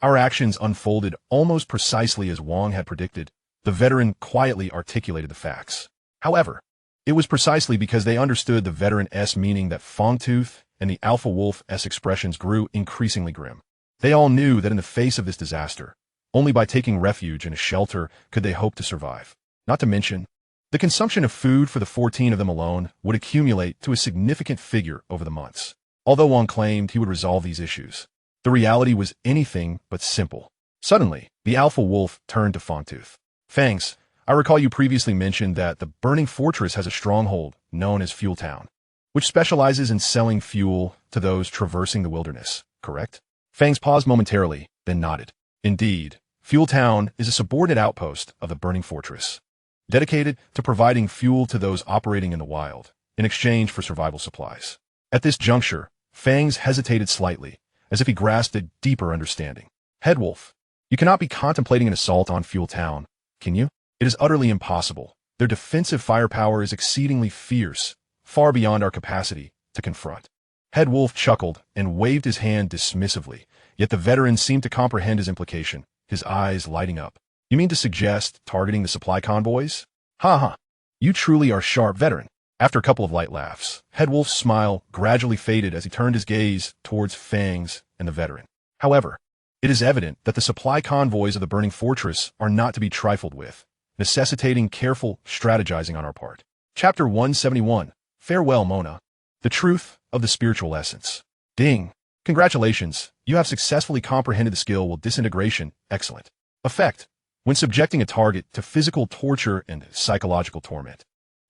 our actions unfolded almost precisely as Wang had predicted. The veteran quietly articulated the facts. However, it was precisely because they understood the veteran's meaning that Fangtooth and the Alpha Wolf's expressions grew increasingly grim. They all knew that in the face of this disaster, only by taking refuge in a shelter could they hope to survive. Not to mention, the consumption of food for the 14 of them alone would accumulate to a significant figure over the months. Although Wang claimed he would resolve these issues, the reality was anything but simple. Suddenly, the Alpha Wolf turned to Fangtooth. Fangs, I recall you previously mentioned that the Burning Fortress has a stronghold known as Fuel Town, which specializes in selling fuel to those traversing the wilderness, correct? Fangs paused momentarily, then nodded. Indeed, Fuel Town is a subordinate outpost of the Burning Fortress, dedicated to providing fuel to those operating in the wild, in exchange for survival supplies. At this juncture, Fangs hesitated slightly, as if he grasped a deeper understanding. Headwolf, you cannot be contemplating an assault on Fuel Town, can you? It is utterly impossible. Their defensive firepower is exceedingly fierce, far beyond our capacity to confront. Headwolf chuckled and waved his hand dismissively, yet the veteran seemed to comprehend his implication, his eyes lighting up. You mean to suggest targeting the supply convoys? Ha ha. You truly are sharp, veteran. After a couple of light laughs, Headwolf's smile gradually faded as he turned his gaze towards Fangs and the veteran. However, it is evident that the supply convoys of the Burning Fortress are not to be trifled with, necessitating careful strategizing on our part. Chapter 171. Farewell, Mona. The truth of the spiritual essence. Ding. Congratulations, you have successfully comprehended the skill will disintegration. Excellent. Effect. When subjecting a target to physical torture and psychological torment,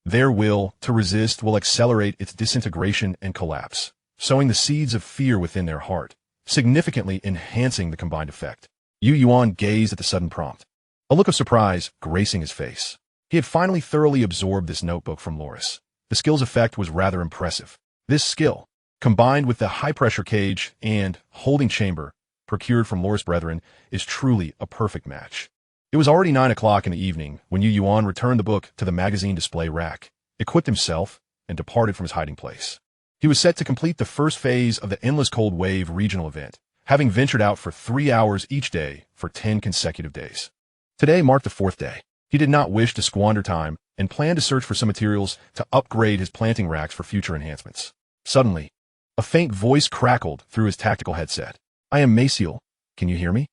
their will to resist will accelerate its disintegration and collapse, sowing the seeds of fear within their heart, significantly enhancing the combined effect. Yuan gazed at the sudden prompt, a look of surprise gracing his face. He had finally thoroughly absorbed this notebook from Loris. The skill's effect was rather impressive. This skill, combined with the high-pressure cage and holding chamber procured from Loris Brethren, is truly a perfect match. It was already 9 o'clock in the evening when Yuan returned the book to the magazine display rack, equipped himself, and departed from his hiding place. He was set to complete the first phase of the Endless Cold Wave regional event, having ventured out for 3 hours each day for 10 consecutive days. Today marked the 4th day. He did not wish to squander time and planned to search for some materials to upgrade his planting racks for future enhancements. Suddenly, a faint voice crackled through his tactical headset. I am Maciel. Can you hear me?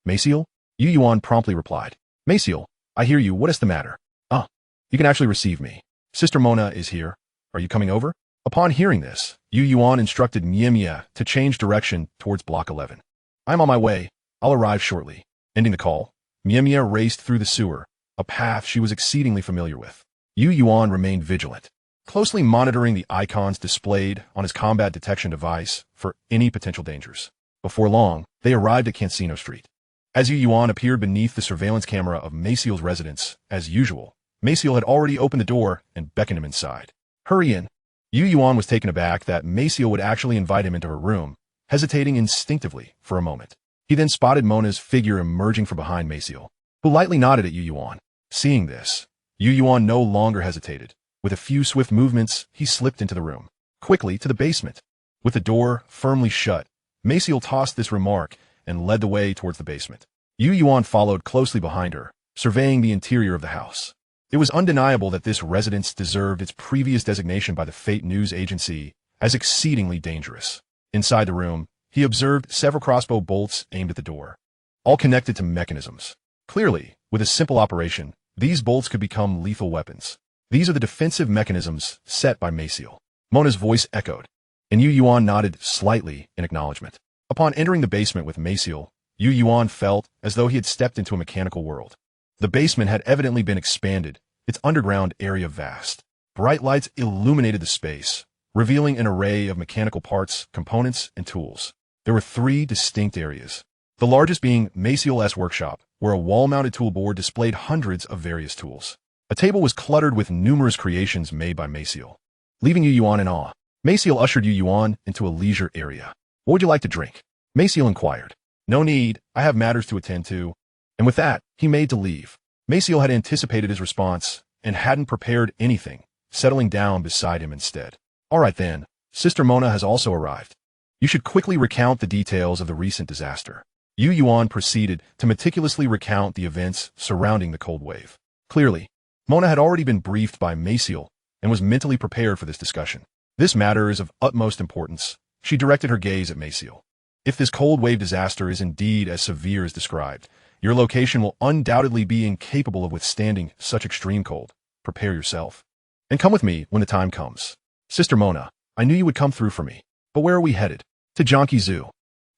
Maciel? Yuan promptly replied. Maciel, I hear you. What is the matter? You can actually receive me. Sister Mona is here. Are you coming over? Upon hearing this, Yuan instructed Mia to change direction towards Block 11. I'm on my way. I'll arrive shortly. Ending the call, Mia raced through the sewer, a path she was exceedingly familiar with. Yuan remained vigilant, closely monitoring the icons displayed on his combat detection device for any potential dangers. Before long, they arrived at Cancino Street. As Yuan appeared beneath the surveillance camera of Maciel's residence, as usual, Maciel had already opened the door and beckoned him inside. Hurry in. Yuan was taken aback that Maciel would actually invite him into her room, hesitating instinctively for a moment. He then spotted Mona's figure emerging from behind Maciel, who lightly nodded at Yuan. Seeing this, Yuan no longer hesitated. With a few swift movements, he slipped into the room, quickly to the basement. With the door firmly shut, Maciel tossed this remark and led the way towards the basement. Yuan followed closely behind her, surveying the interior of the house. It was undeniable that this residence deserved its previous designation by the Fate News Agency as exceedingly dangerous. Inside the room, he observed several crossbow bolts aimed at the door, all connected to mechanisms. Clearly, with a simple operation, these bolts could become lethal weapons. These are the defensive mechanisms set by Maciel. Mona's voice echoed, and Yuan nodded slightly in acknowledgement. Upon entering the basement with Maciel, Yuan felt as though he had stepped into a mechanical world. The basement had evidently been expanded, its underground area vast. Bright lights illuminated the space, revealing an array of mechanical parts, components, and tools. There were 3 distinct areas, the largest being Maciel's workshop, where a wall-mounted toolboard displayed hundreds of various tools. A table was cluttered with numerous creations made by Maciel, leaving Yuan in awe. Maciel ushered Yuan into a leisure area. "What would you like to drink?" Maciel inquired. "No need, I have matters to attend to." And with that, he made to leave. Maciel had anticipated his response and hadn't prepared anything, settling down beside him instead. "All right then, Sister Mona has also arrived. You should quickly recount the details of the recent disaster." Yuan proceeded to meticulously recount the events surrounding the cold wave. Clearly, Mona had already been briefed by Maciel and was mentally prepared for this discussion. "This matter is of utmost importance." She directed her gaze at Maciel. "If this cold wave disaster is indeed as severe as described, your location will undoubtedly be incapable of withstanding such extreme cold. Prepare yourself. And come with me when the time comes." "Sister Mona, I knew you would come through for me. But where are we headed?" "To Jiangqi Zoo."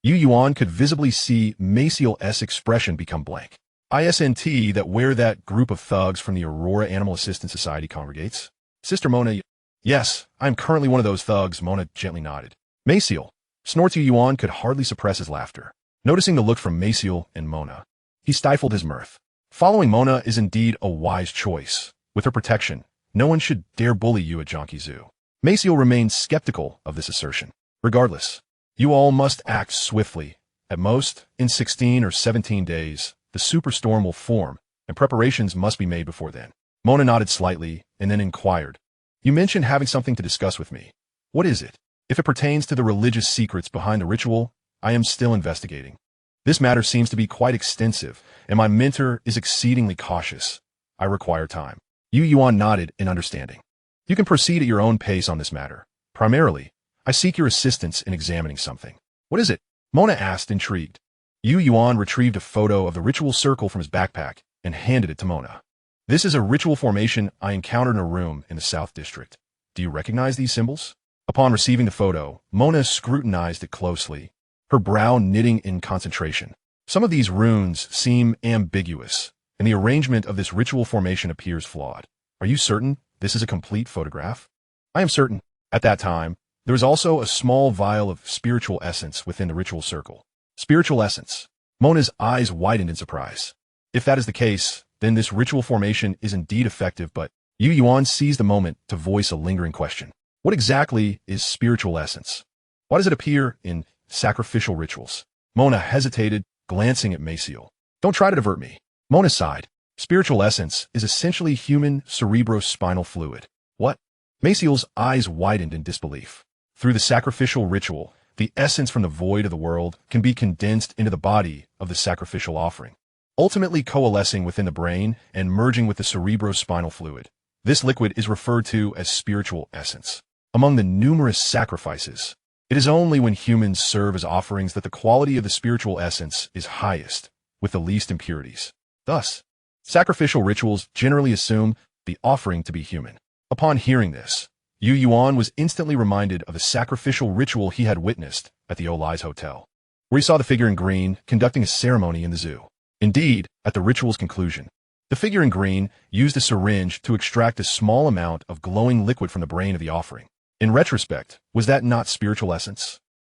Yuan could visibly see Maciel's expression become blank. "Isn't that where that group of thugs from the Aurora Animal Assistance Society congregates?" "Sister Mona, yes, I am currently one of those thugs." Mona gently nodded. "Maciel." Snorts. Yuan could hardly suppress his laughter. Noticing the look from Maciel and Mona, he stifled his mirth. Following Mona is indeed a wise choice. With her protection, no one should dare bully you at Jiangqi Zoo. Maciel remained skeptical of this assertion. "Regardless, you all must act swiftly. At most, in 16 or 17 days, the superstorm will form, and preparations must be made before then." Mona nodded slightly and then inquired, "You mentioned having something to discuss with me. What is it?" "If it pertains to the religious secrets behind the ritual, I am still investigating. This matter seems to be quite extensive, and my mentor is exceedingly cautious. I require time." Yuan nodded in understanding. "You can proceed at your own pace on this matter. Primarily, I seek your assistance in examining something." "What is it?" Mona asked, intrigued. Yuan retrieved a photo of the ritual circle from his backpack and handed it to Mona. "This is a ritual formation I encountered in a room in the South District. Do you recognize these symbols?" Upon receiving the photo, Mona scrutinized it closely, her brow knitting in concentration. "Some of these runes seem ambiguous, and the arrangement of this ritual formation appears flawed. Are you certain this is a complete photograph?" "I am certain." At that time, there was also a small vial of spiritual essence within the ritual circle. "Spiritual essence." Mona's eyes widened in surprise. "If that is the case, then this ritual formation is indeed effective, but..." Yuan seized the moment to voice a lingering question. "What exactly is spiritual essence? Why does it appear in sacrificial rituals?" Mona hesitated, glancing at Maciel. "Don't try to divert me." Mona sighed. "Spiritual essence is essentially human cerebrospinal fluid." "What?" Maciel's eyes widened in disbelief. "Through the sacrificial ritual, the essence from the void of the world can be condensed into the body of the sacrificial offering, ultimately coalescing within the brain and merging with the cerebrospinal fluid. This liquid is referred to as spiritual essence. Among the numerous sacrifices, it is only when humans serve as offerings that the quality of the spiritual essence is highest, with the least impurities. Thus, sacrificial rituals generally assume the offering to be human." Upon hearing this, Yuan was instantly reminded of a sacrificial ritual he had witnessed at the Olai's Hotel, where he saw the figure in green conducting a ceremony in the zoo. Indeed, at the ritual's conclusion, the figure in green used a syringe to extract a small amount of glowing liquid from the brain of the offering. In retrospect, was that not spiritual essence?